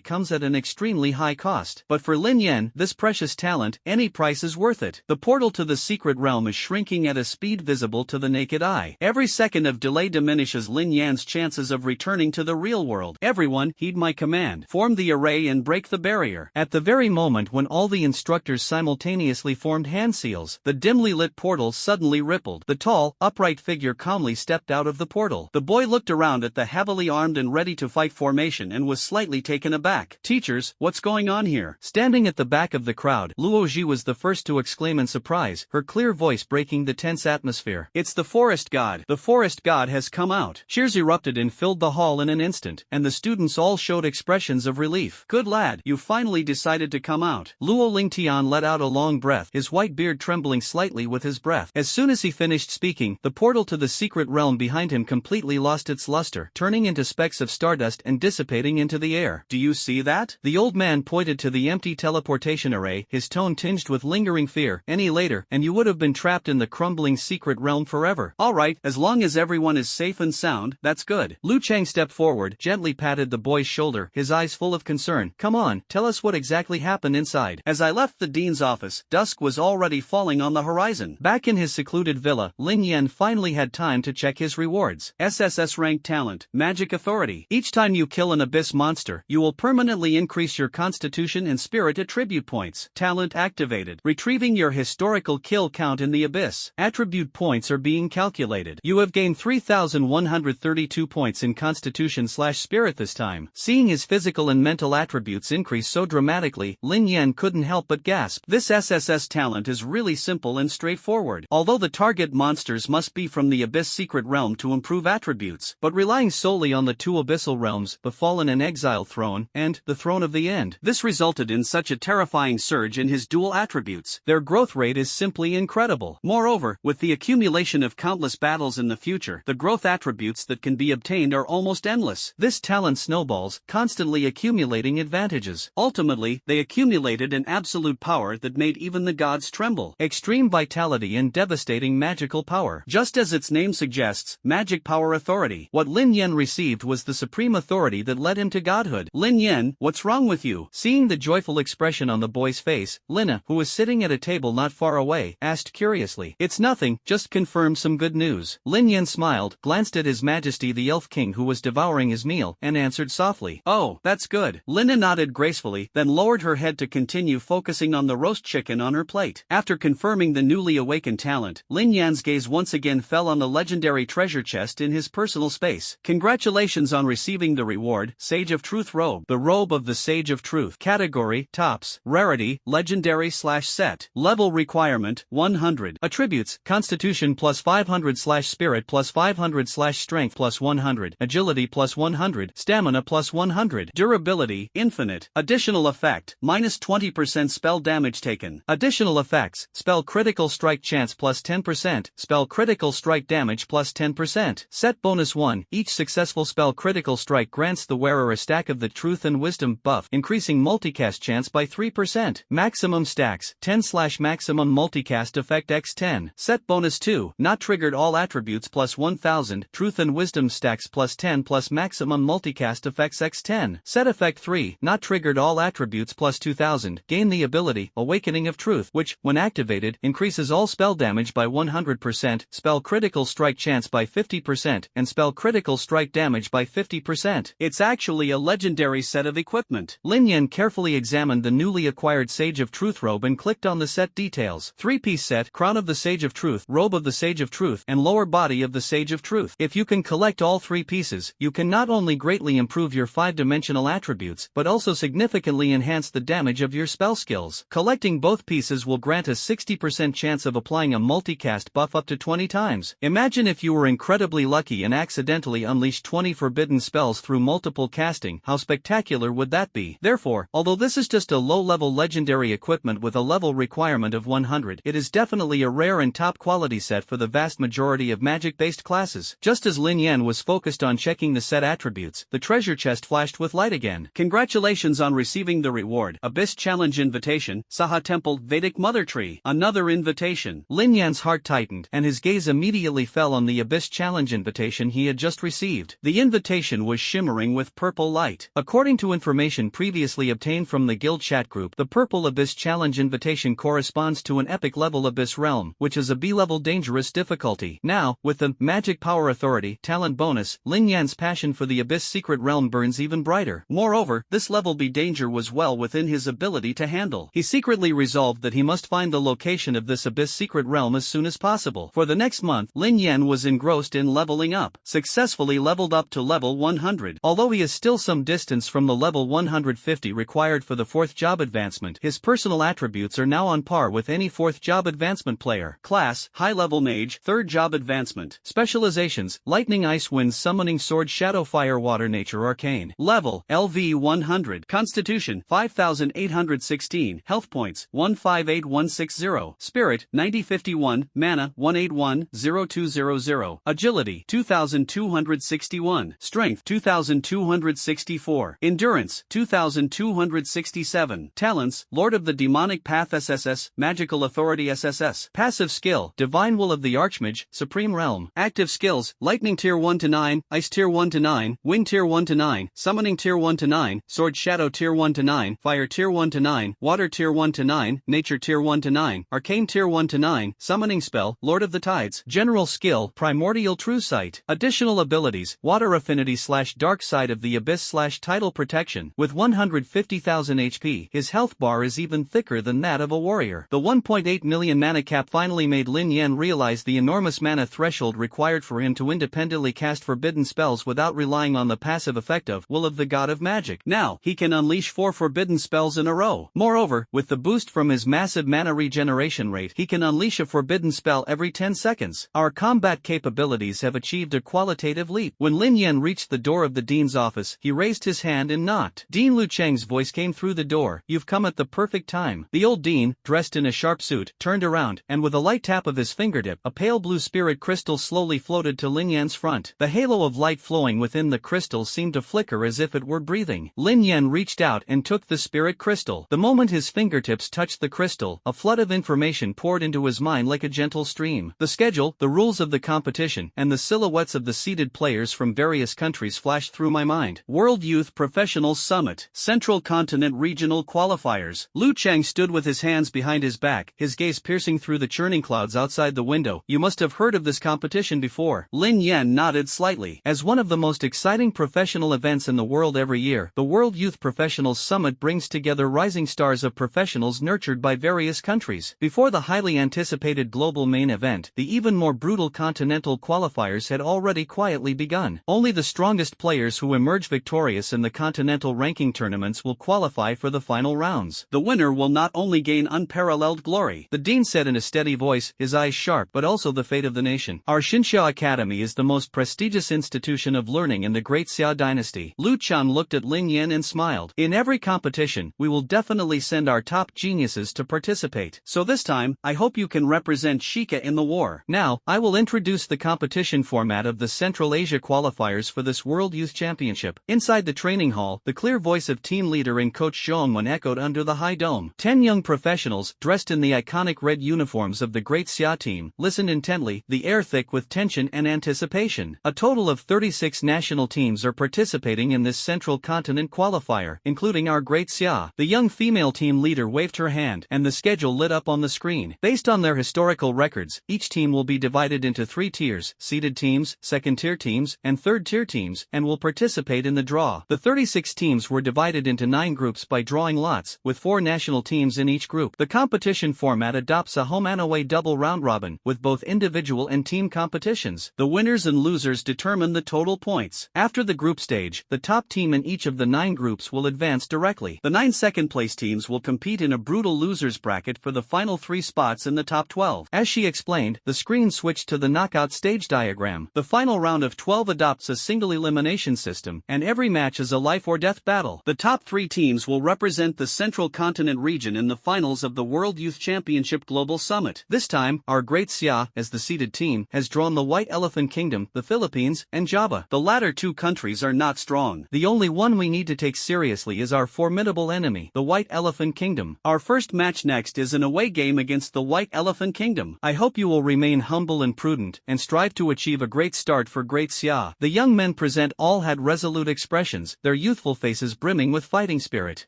comes at an extremely high cost. But for Lin Yen, this precious talent, any price is worth it. The portal to the secret realm is shrinking at a speed visible to the naked eye. Every second of delay diminishes Lin Yan's chances of returning to the real world. Everyone, heed my command. Form the array and break the barrier. At the very moment when all the instructors simultaneously formed hand seals, the dimly lit portal suddenly rippled. The tall, upright figure calmly stepped out of the portal. The boy looked around at the heavily armed and ready-to-fight formation and was slightly taken aback. Teachers, what's going on here? Standing at the back of the crowd, Luo Ji was the first to exclaim in surprise, her clear voice breaking the tense atmosphere. It's the forest god. The forest god has come out. Cheers erupted and filled the hall in an instant, and the students all showed expressions of relief. Good lad, you finally decided to come out. Luo Lingtian let out a long breath, his white beard trembling slightly with his breath. As soon as he finished speaking, the portal to the secret realm behind him completely lost its luster, turning into specks of stardust and dissipating into the air. Do you see that? The old man pointed to the empty teleportation array, his tone tinged with lingering fear. Any later, and you would have been trapped in the crumbling secret realm forever. Alright, as long as everyone is safe and sound, that's good. Lu Chang stepped forward, gently patted the boy's shoulder, his eyes full of concern. Come on, tell us what exactly happened inside. As I left the dean's office, dusk was already falling on the horizon. Back in his secluded villa, Lin Yen finally had time to check his rewards. SSS ranked talent, magic authority. Each time you kill an abyss monster, you will permanently increase your constitution and spirit attribute points. Talent activated. Retrieving your historical kill count in the abyss. Attribute points are being calculated. You have gained 3,132 points in constitution / spirit this time. Seeing his physical and mental attributes increase so dramatically, Lin Yen couldn't help but gasp. This SSS talent is really simple and straightforward. Although the target monsters must be from the abyss secret realm to improve attributes, but relying solely on the two abyssal realms, the Fallen and Exile Throne, and the Throne of the End. This resulted in such a terrifying surge in his dual attributes. Their growth rate is simply incredible. Moreover, with the accumulation of countless battles in the future, the growth attributes that can be obtained are almost endless. This talent snowballs, constantly constantly accumulating advantages. Ultimately, they accumulated an absolute power that made even the gods tremble. Extreme vitality and devastating magical power. Just as its name suggests, magic power authority. What Lin Yen received was the supreme authority that led him to godhood. Lin Yen, what's wrong with you? Seeing the joyful expression on the boy's face, Lina, who was sitting at a table not far away, asked curiously. It's nothing, just confirm some good news. Lin Yen smiled, glanced at His Majesty the Elf King who was devouring his meal, and answered softly. Oh, that's good. Lina nodded gracefully, then lowered her head to continue focusing on the roast chicken on her plate. After confirming the newly awakened talent, Lin Yan's gaze once again fell on the legendary treasure chest in his personal space. Congratulations on receiving the reward, Sage of Truth robe. The robe of the Sage of Truth. Category, tops, rarity, legendary/set. Level requirement, 100. Attributes, Constitution plus 500/Spirit plus 500/Strength plus 100. Agility plus 100. Stamina plus 100. Durability, infinite. Additional effect, minus 20% spell damage taken. Additional effects, spell critical strike chance plus 10%, spell critical strike damage plus 10%. Set bonus 1, each successful spell critical strike grants the wearer a stack of the Truth and Wisdom buff, increasing multicast chance by 3%. Maximum stacks, 10/maximum multicast effect x 10. Set bonus 2, not triggered all attributes plus 1000, Truth and Wisdom stacks plus 10 plus maximum multicast effects x 10. Set effect 3, not triggered all attributes plus 2000, gain the ability, Awakening of Truth, which, when activated, increases all spell damage by 100%, spell critical strike chance by 50%, and spell critical strike damage by 50%. It's actually a legendary set of equipment. Lin Yen carefully examined the newly acquired Sage of Truth robe and clicked on the set details. 3-piece set, Crown of the Sage of Truth, Robe of the Sage of Truth, and Lower Body of the Sage of Truth. If you can collect all 3 pieces, you can not only greatly improve your 5-dimensional attributes, but also significantly enhance the damage of your spell skills. Collecting both pieces will grant a 60% chance of applying a multicast buff up to 20 times. Imagine if you were incredibly lucky and accidentally unleashed 20 forbidden spells through multiple casting, how spectacular would that be? Therefore, although this is just a low-level legendary equipment with a level requirement of 100, it is definitely a rare and top-quality set for the vast majority of magic-based classes. Just as Lin Yen was focused on checking the set attributes, the treasure chest flashed with light again. Congratulations on receiving the reward, Abyss Challenge Invitation, Saha Temple, Vedic Mother Tree. Another invitation. Lin Yan's heart tightened, and his gaze immediately fell on the Abyss Challenge invitation he had just received. The invitation was shimmering with purple light. According to information previously obtained from the guild chat group, the purple Abyss Challenge invitation corresponds to an epic level Abyss Realm, which is a B-level dangerous difficulty. Now, with the Magic Power Authority talent bonus, Lin Yan's passion for the Abyss Secret Realm burns even brighter. Moreover, this level B danger was well within his ability to handle. He secretly resolved that he must find the location of this Abyss Secret Realm as soon as possible. For the next month, Lin Yen was engrossed in leveling up, successfully leveled up to level 100. Although he is still some distance from the level 150 required for the 4th job advancement, his personal attributes are now on par with any 4th job advancement player. Class, High-level Mage, 3rd job advancement. Specializations, Lightning Ice Wind Summoning Sword Shadow Fire Water Nature Arcane. Level, LV 100. Constitution, 5816. Health points, 158160. Spirit, 9051. Mana, 1810200. Agility, 2261. Strength, 2264. Endurance, 2267. Talents, Lord of the Demonic Path SSS, Magical Authority SSS. Passive skill, Divine Will of the Archmage, Supreme Realm. Active skills, Lightning Tier 1 to 9, Ice Tier 1 to 9, Wind Tier 1 to 9, Summoning Tier 1 to 9, Sword Shadow Tier 1 to 9, Fire Tier 1 to 9, Water Tier 1 to 9, Nature Tier 1 to 9, Arcane Tier 1 to 9, Summoning Spell, Lord of the Tides. General skill, Primordial True Sight. Additional abilities, Water Affinity / Dark Side of the Abyss / Tidal Protection. With 150,000 HP, his health bar is even thicker than that of a warrior. The 1.8 million mana cap finally made Lin Yen realize the enormous mana threshold required for him to independently cast forbidden spells without relying on the passive effect of Will of the God of Magic. Now, he can unleash 4 forbidden spells in a row. Moreover, with the boost from his massive mana regeneration rate, he can unleash a forbidden spell every 10 seconds. Our combat capabilities have achieved a qualitative leap. When Lin Yen reached the door of the dean's office, he raised his hand and knocked. Dean Lu Cheng's voice came through the door. You've come at the perfect time. The old dean, dressed in a sharp suit, turned around, and with a light tap of his fingertip, a pale blue spirit crystal slowly floated to Lin Yan's front. The halo of light flowing within the crystal seemed to flicker as if it it were breathing. Lin Yen reached out and took the spirit crystal. The moment his fingertips touched the crystal, a flood of information poured into his mind like a gentle stream. The schedule, the rules of the competition, and the silhouettes of the seeded players from various countries flashed through my mind. World Youth Professionals Summit, Central Continent Regional Qualifiers. Lu Cheng stood with his hands behind his back, his gaze piercing through the churning clouds outside the window. You must have heard of this competition before. Lin Yen nodded slightly. As one of the most exciting professional events in the world every year, the World Youth Professionals Summit brings together rising stars of professionals nurtured by various countries. Before the highly anticipated global main event, the even more brutal continental qualifiers had already quietly begun. Only the strongest players who emerge victorious in the continental ranking tournaments will qualify for the final rounds. The winner will not only gain unparalleled glory, the dean said in a steady voice, his eyes sharp, but also the fate of the nation. Our Xinxia Academy is the most prestigious institution of learning in the Great Xia dynasty. Lu Chan looked at Lin Yen and smiled. In every competition, we will definitely send our top geniuses to participate. So this time, I hope you can represent Shika in the war. Now, I will introduce the competition format of the Central Asia qualifiers for this World Youth Championship. Inside the training hall, the clear voice of team leader and coach Zhongwen echoed under the high dome. 10 young professionals, dressed in the iconic red uniforms of the Great Xia team, listened intently, the air thick with tension and anticipation. A total of 36 national teams are participating in this Central Continent qualifier, including our Great Xia. The young female team leader waved her hand, and the schedule lit up on the screen. Based on their historical records, each team will be divided into 3 tiers, seeded teams, second-tier teams, and third-tier teams, and will participate in the draw. The 36 teams were divided into 9 groups by drawing lots, with 4 national teams in each group. The competition format adopts a home and away double round-robin, with both individual and team competitions. The winners and losers determine the total points. After the group stage, the top team in each of the 9 groups will advance directly. The 9 second-place teams will compete in a brutal losers bracket for the final 3 spots in the top 12. As she explained, the screen switched to the knockout stage diagram. The final round of 12 adopts a single elimination system, and every match is a life-or-death battle. The top 3 teams will represent the Central Continent region in the finals of the World Youth Championship Global Summit. This time, our Great Xia, as the seeded team, has drawn the White Elephant Kingdom, the Philippines, and Java. The latter 2 countries are not strong. The only one we need to take seriously is our formidable enemy, the White Elephant Kingdom. Our first match next is an away game against the White Elephant Kingdom. I hope you will remain humble and prudent, and strive to achieve a great start for Great Xia. The young men present all had resolute expressions, their youthful faces brimming with fighting spirit.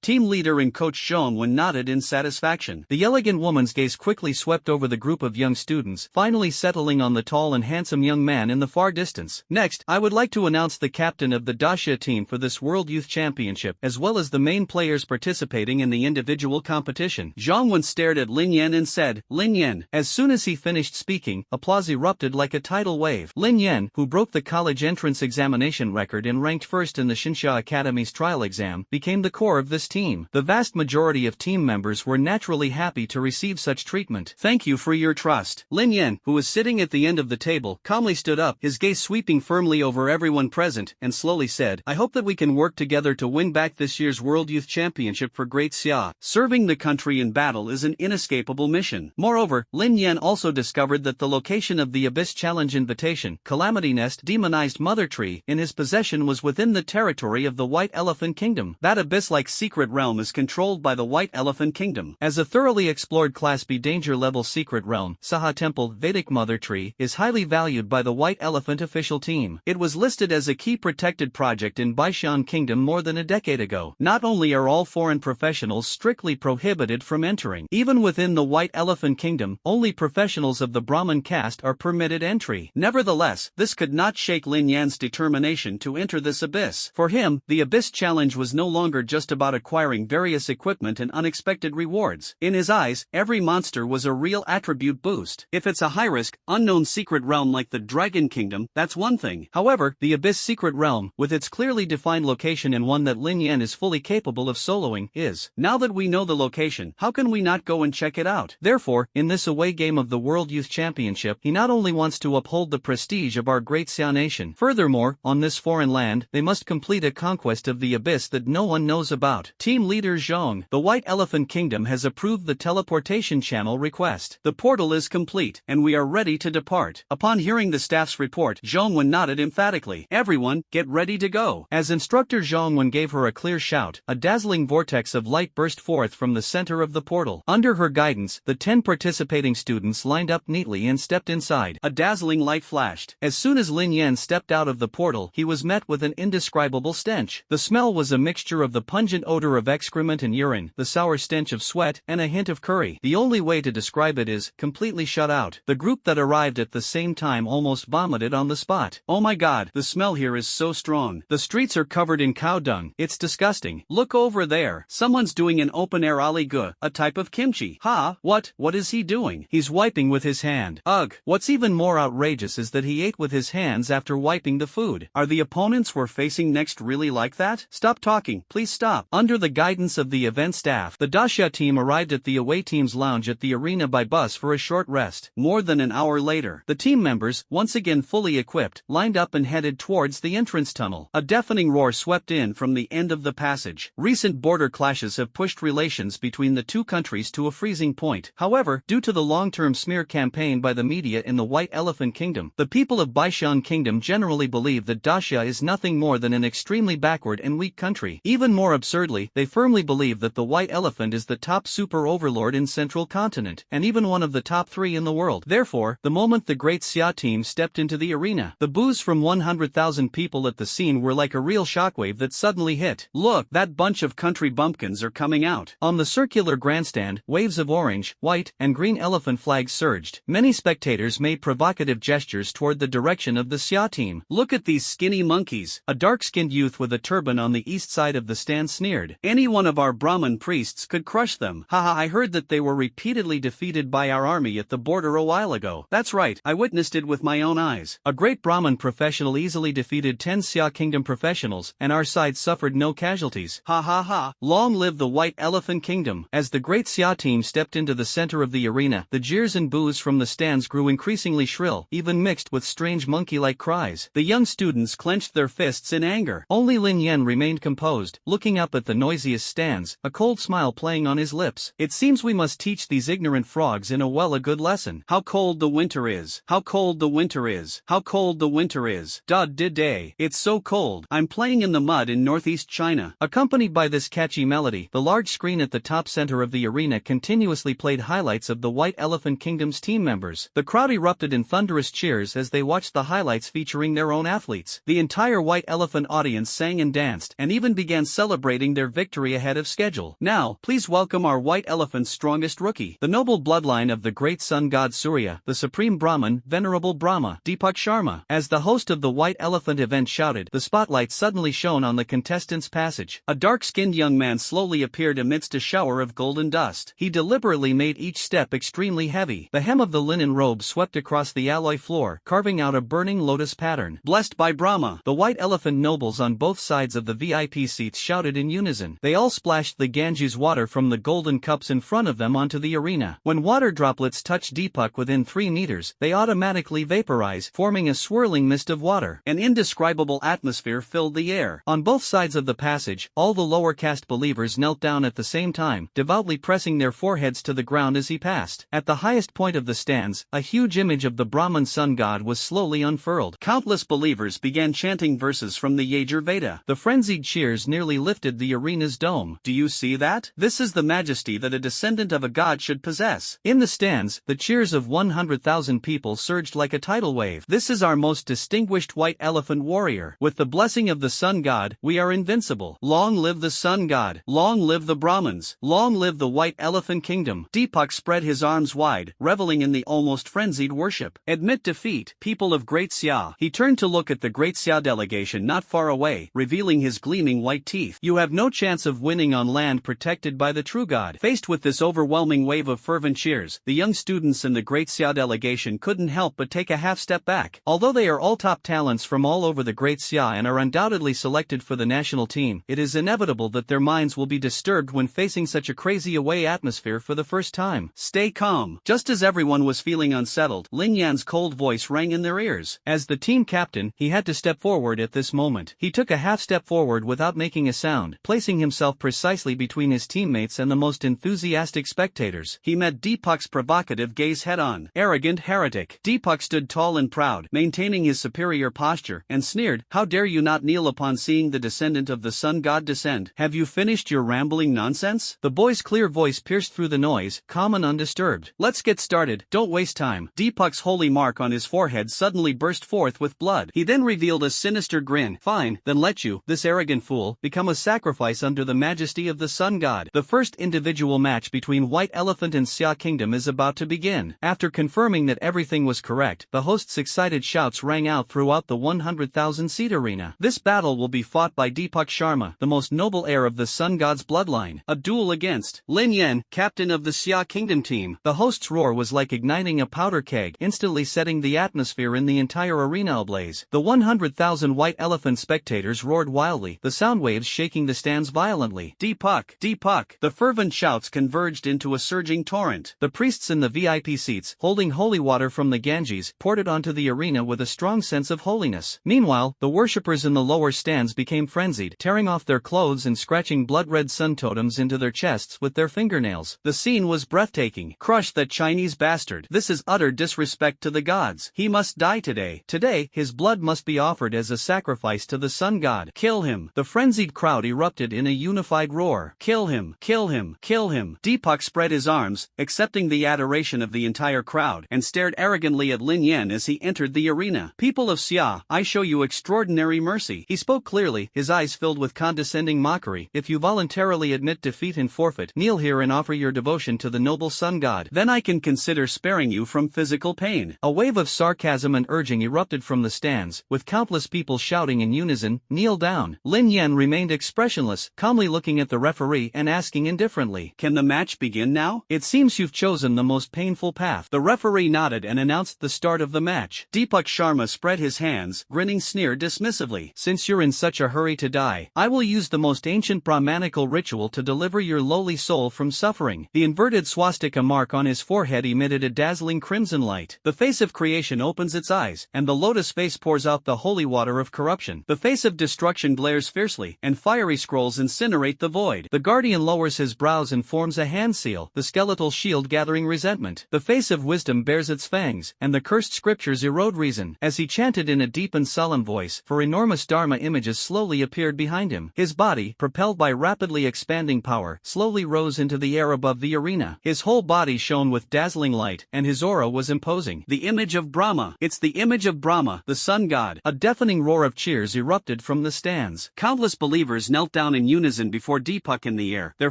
Team leader and coach Zhongwen nodded in satisfaction. The elegant woman's gaze quickly swept over the group of young students, finally settling on the tall and handsome young man in the far distance. Next, I would like to announce the captain of the Daxia team for this World Youth Championship, as well as the main players participating in the individual competition. Zhongwen stared at Lin Yen and said, Lin Yen. As soon as he finished speaking, applause erupted like a tidal wave. Lin Yen, who broke the college entrance examination record and ranked first in the Xinxia Academy's trial exam, became the core of this team. The vast majority of team members were naturally happy to receive such treatment. Thank you for your trust. Lin Yen, who was sitting at the end of the table, calmly stood up, his gaze sweeping firmly over everyone present, and slowly said, I hope that we can work together to win back this year's World Youth Championship for Great Xia. Serving the country in battle is an inescapable mission. Moreover, Lin Yen also discovered that the location of the Abyss Challenge Invitation, Calamity Nest, demonized Mother Tree, in his possession was within the territory of the White Elephant Kingdom. That abyss-like secret realm is controlled by the White Elephant Kingdom. As a thoroughly explored Class B danger level secret realm, Saha Temple Vedic Mother Tree is highly valued by the White Elephant official team. It was listed as a key protected project in Baishan Kingdom more than a decade ago. Not only are all foreign professionals strictly prohibited from entering, even within the White Elephant Kingdom, only professionals of the Brahmin caste are permitted entry. Nevertheless, this could not shake Lin Yan's determination to enter this abyss. For him, the Abyss Challenge was no longer just about acquiring various equipment and unexpected rewards. In his eyes, every monster was a real attribute boost. If it's a high-risk, unknown secret realm like the Dragon Kingdom, that's one thing. However, the Abyss Secret Realm, with its clearly defined location and one that Lin Yen is fully capable of soloing, is. Now that we know the location, how can we not go and check it out? Therefore, in this away game of the World Youth Championship, he not only wants to uphold the prestige of our Great Xia nation. Furthermore, on this foreign land, they must complete a conquest of the abyss that no one knows about. Team leader Zhong, the White Elephant Kingdom has approved the teleportation channel request. The portal is complete, and we are ready to depart. Upon hearing the staff's report, Zhongwen nodded emphatically. Everyone, get ready to go. As instructor Zhongwen gave her a clear shout. A dazzling vortex of light burst forth from the center of the portal. Under her guidance, the 10 participating students lined up neatly and stepped inside. A dazzling light flashed. As soon as Lin Yen stepped out of the portal, he was met with an indescribable stench. The smell was a mixture of the pungent odor of excrement and urine, the sour stench of sweat, and a hint of curry. The only way to describe it is completely shut out. The group that arrived at the same time almost vomited on the spot. Oh my god, the smell here is so strong. The streets are covered in cow dung. It's disgusting. Look over there. Someone's doing an open-air aligu, a type of kimchi. Ha, what is he doing? He's wiping with his hand. Ugh. What's even more outrageous is that he ate with his hands after wiping the food. Are the opponents we're facing next really like that? Stop talking, please stop. Under the guidance of the event staff, the Daxia team arrived at the away team's lounge at the arena by bus for a short rest. More than an hour later, the team members, once again fully equipped, lined up and headed towards the entrance tunnel. A deafening roar swept in from the end of the passage. Recent border clashes have pushed relations between the two countries to a freezing point. However, due to the long-term smear campaign by the media in the White Elephant Kingdom, the people of Baishan Kingdom generally believe that Daxia is nothing more than an extremely backward and weak country. Even more absurdly, they firmly believe that the White Elephant is the top super overlord in Central Continent, and even one of the top 3 in the world. Therefore, the moment the Great Xia team stepped into the arena, the boos from 100,000 people at the scene were like a real shockwave that suddenly hit. Look, that bunch of country bumpkins are coming out. On the circular grandstand, waves of orange, white, and green elephant flags surged. Many spectators made provocative gestures toward the direction of the Xia team. Look at these skinny monkeys. A dark-skinned youth with a turban on the east side of the stand sneered. Any one of our Brahmin priests could crush them. Haha, I heard that they were repeatedly defeated by our army at the border a while ago. That's right, I witnessed it with my own eyes. A great Brahmin professional easily defeated 10 Xia Kingdom professionals, and our side suffered no casualties. Ha ha ha, long live the White Elephant Kingdom. As the Great Xia team stepped into the center of the arena, the jeers and boos from the stands grew increasingly shrill, even mixed with strange monkey-like cries. The young students clenched their fists in anger. Only Lin Yen remained composed, looking up at the noisiest stands, a cold smile playing on his lips. It seems we must teach these ignorant frogs in a good lesson. How cold the winter is. How cold the winter is. How cold the winter is. Day. It's so cold. I'm playing in the mud in northeast China. Accompanied by this catchy melody, the large screen at the top center of the arena continuously played highlights of the White Elephant Kingdom's team members. The crowd erupted in thunderous cheers as they watched the highlights featuring their own athletes. The entire White Elephant audience sang and danced, and even began celebrating their victory ahead of schedule. Now, please welcome our White Elephant's strongest rookie, the noble bloodline of the great sun god Surya, the supreme Brahman, Venerable Brahma, Deepak Sharma. As the host of the White Elephant event shouted, the spotlight suddenly shone on the contestants' passage. A dark-skinned young man slowly appeared amidst a shower of golden dust. He deliberately made each step extremely heavy. The hem of the linen robe swept across the alloy floor, carving out a burning lotus pattern. Blessed by Brahma, the White Elephant nobles on both sides of the VIP seats shouted in unison. They all splashed the Ganges water from the golden cups in front of them onto the arena. When water droplets touch Deepak within 3 meters, they automatically vaporize, forming a swirling mist of water. An indescribable atmosphere filled the air. On both sides of the passage, all the lower caste believers knelt down at the same time, devoutly pressing their foreheads to the ground as he passed. At the highest point of the stands, a huge image of the Brahman sun god was slowly unfurled. Countless believers began chanting verses from the Yajur Veda. The frenzied cheers nearly lifted the arena's dome. Do you see that? This is the majesty that a descendant of a god should possess. In the stands, the cheers of 100,000 people surged like a tidal wave. This is our most distinguished White Elephant warrior. With the blessing of the sun god, we are invincible. Long live the sun god. Long live the Brahmins. Long live the White Elephant Kingdom. Deepak spread his arms wide, reveling in the almost frenzied worship. Admit defeat, people of Great Xia. He turned to look at the Great Xia delegation not far away, revealing his gleaming white teeth. You have no chance of winning on land protected by the true god. Faced with this overwhelming wave of fervent cheers, the young students in the Great Xia delegation couldn't help but take a half step back. Although they are all top talents from all over the Great Xia and are undoubtedly selected for the national team, it is inevitable that their minds will be disturbed when facing such a crazy away atmosphere for the first time. Stay calm. Just as everyone was feeling unsettled, Lin Yan's cold voice rang in their ears. As the team captain, he had to step forward at this moment. He took a half step forward without making a sound, placing himself precisely between his teammates and the most enthusiastic spectators. He met Deepak's provocative gaze head-on. Arrogant heretic. Deepak stood tall and proud, maintaining his superior posture, and sneered, "How dare you not kneel upon seeing the descendant of the sun god descend. Have you finished your rambling nonsense? The boy's clear voice pierced through the noise, calm and undisturbed. Let's get started, don't waste time. Deepak's holy mark on his forehead suddenly burst forth with blood. He then revealed a sinister grin. Fine, then let you, this arrogant fool, become a sacrifice under the majesty of the sun god. The first individual match between White Elephant and Xia Kingdom is about to begin. After confirming that everything was correct, the host's excited shouts rang out throughout the 100,000-seat arena. This battle will be fought by Deepak Sharma, the most noble heir of the sun god's bloodline. A duel against Lin Yen, captain of the Xia Kingdom team. The host's roar was like igniting a powder keg, instantly setting the atmosphere in the entire arena ablaze. The 100,000 White Elephant spectators roared wildly, the sound waves shaking the stands violently. Deepak! Deepak! The fervent shouts converged into a surging torrent. The priests in the VIP seats, holding holy water from the Ganges, poured it onto the arena with a strong sense of holiness. Meanwhile, the worshippers in the lower stands became frenzied, tearing off their clothes and scratching blood-red sun totems into their chests with their fingernails. The scene was breathtaking. Crush that Chinese bastard. This is utter disrespect to the gods. He must die today. Today, his blood must be offered as a sacrifice to the sun god. Kill him. The frenzied crowd erupted in a unified roar. Kill him. Kill him. Kill him. Deepak spread his arms, accepting the adoration of the entire crowd, and stared arrogantly at Lin Yen as he entered the arena. People of Xia, I show you extraordinary mercy. He spoke clearly, his eyes filled with condescending mockery. If you voluntarily admit defeat and forfeit, kneel here and offer your devotion to the noble sun god. Then I can consider sparing you from physical pain. A wave of sarcasm and urging erupted from the stands, with countless people shouting in unison, kneel down. Lin Yen remained expressionless, calmly looking at the referee and asking indifferently, can the match begin now? It seems you've chosen the most painful path. The referee nodded and announced the start of the match. Deepak Sharma spread his hands, grinning sneer dismissively. Since you're in such a hurry to die, I will use the most ancient Brahmanical ritual to deliver your lowly soul from suffering. The inverted swastika mark on his forehead emitted a dazzling crimson light. The face of creation opens its eyes, and the lotus face pours out the holy water of corruption. The face of destruction glares fiercely, and fiery scrolls incinerate the void. The guardian lowers his brows and forms a hand seal, the skeletal shield gathering resentment. The face of wisdom bares its fangs, and the cursed scriptures erode reason. As he chanted in a deep and solemn voice, four enormous Dharma images slowly appeared behind him. His body, propelled by rapidly expanding power, slowly rose into the air above the arena. His whole body shone with dazzling light, and his aura was imposing. The image of Brahma. It's the image of Brahma, the sun god. A deafening roar of cheers erupted from the stands. Countless believers knelt down in unison before Deepak in the air, their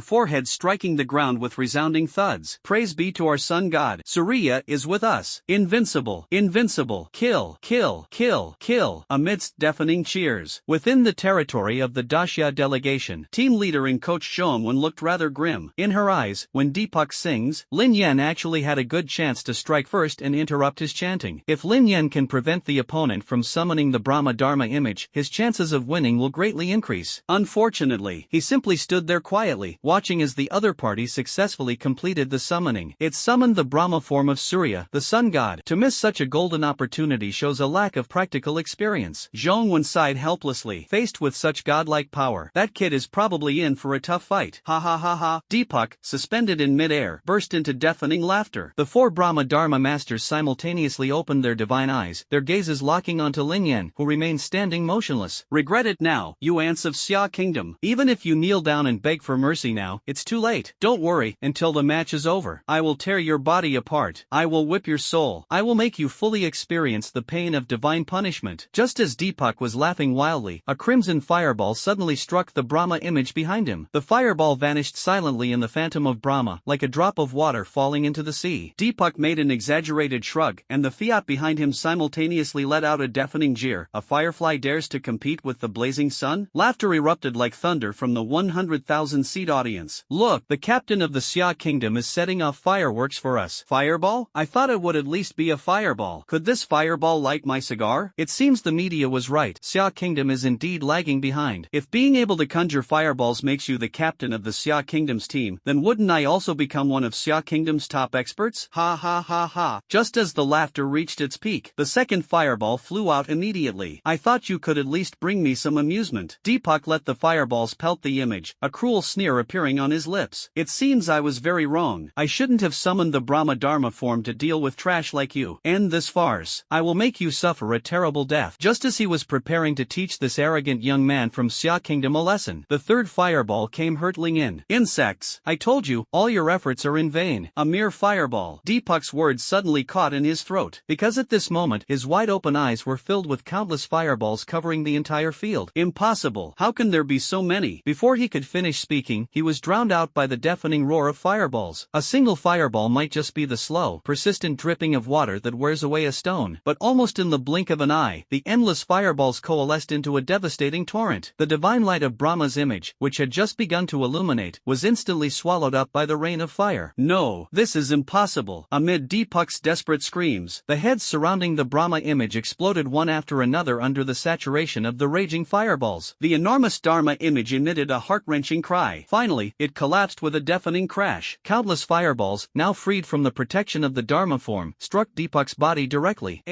foreheads striking the ground with resounding thuds. Praise be to our sun god. Surya is with us. Invincible. Invincible. Kill. Kill. Kill. Kill. Amidst deafening cheers. Within the territory of the Daxia delegation, team leader and coach Zhongwen looked rather grim. In her eyes, when Deepak sings, Lin Yen actually had a good chance to strike first and interrupt his chanting. If Lin Yen can prevent the opponent from summoning the Brahma Dharma image, his chances of winning will greatly increase. Unfortunately, he simply stood there quietly, watching as the other party successfully completed the summoning. It summoned the Brahma form of Surya, the sun god. To miss such a golden opportunity shows a lack of practical experience. Zhongwen sighed helplessly. Faced with such godlike power, that kid is probably in for a tough fight. Ha ha ha ha. Deepak, suspended in mid-air, burst into deafening laughter. The four Brahma Dharma masters simultaneously opened their divine eyes, their gazes locking onto Lin Yen, who remained standing motionless. Regret it now, you ants of Xia Kingdom. Even if you kneel down and beg for mercy now, it's too late. Don't worry, until the match is over. I will tear your body apart. I will whip your soul. I will make you fully experience the pain of divine punishment. Just as Deepak was laughing wildly, a crimson fireball suddenly struck the Brahma image behind him. The fireball vanished silently in the phantom of Brahma, like a drop of water falling into the sea. Deepak made an exaggerated shrug, and the fiat behind him simultaneously let out a deafening jeer. A firefly dares to compete with the blazing sun? Laughter erupted like thunder from the 100,000-seat audience. Look, the captain of the Xia Kingdom is setting off fireworks for us. Fireball? I thought it would at least be a fireball. Could this fireball light my cigar? It seems the media was right. Xia Kingdom is indeed lagging behind. If being able to conjure fireballs makes you the captain of the Xia Kingdom's team, then wouldn't I also become one of Xia Kingdom's top experts? Ha ha ha ha. Just as the laughter reached its peak, the second fireball flew out immediately. I thought you could at least bring me some amusement. Deepak let the fireballs pelt the image, a cruel sneer appearing on his lips. It seems I was very wrong. I shouldn't have summoned the Brahma Dharma form to deal with trash like you. End this farce. I will make you suffer a terrible death. Just as he was preparing to teach teach this arrogant young man from Xia Kingdom a lesson. The third fireball came hurt Lin Yen. Insects. I told you, all your efforts are in vain. A mere fireball. Deepak's words suddenly caught in his throat, because at this moment his wide-open eyes were filled with countless fireballs covering the entire field. Impossible. How can there be so many? Before he could finish speaking, he was drowned out by the deafening roar of fireballs. A single fireball might just be the slow, persistent dripping of water that wears away a stone, but almost in the blink of an eye, the endless fireballs coalesced into a devastating torrent. The divine light of Brahma's image, which had just begun to illuminate, was instantly swallowed up by the rain of fire. No, this is impossible. Amid Deepak's desperate screams, the heads surrounding the Brahma image exploded one after another under the saturation of the raging fireballs. The enormous Dharma image emitted a heart-wrenching cry. Finally, it collapsed with a deafening crash. Countless fireballs, now freed from the protection of the Dharma form, struck Deepak's body directly.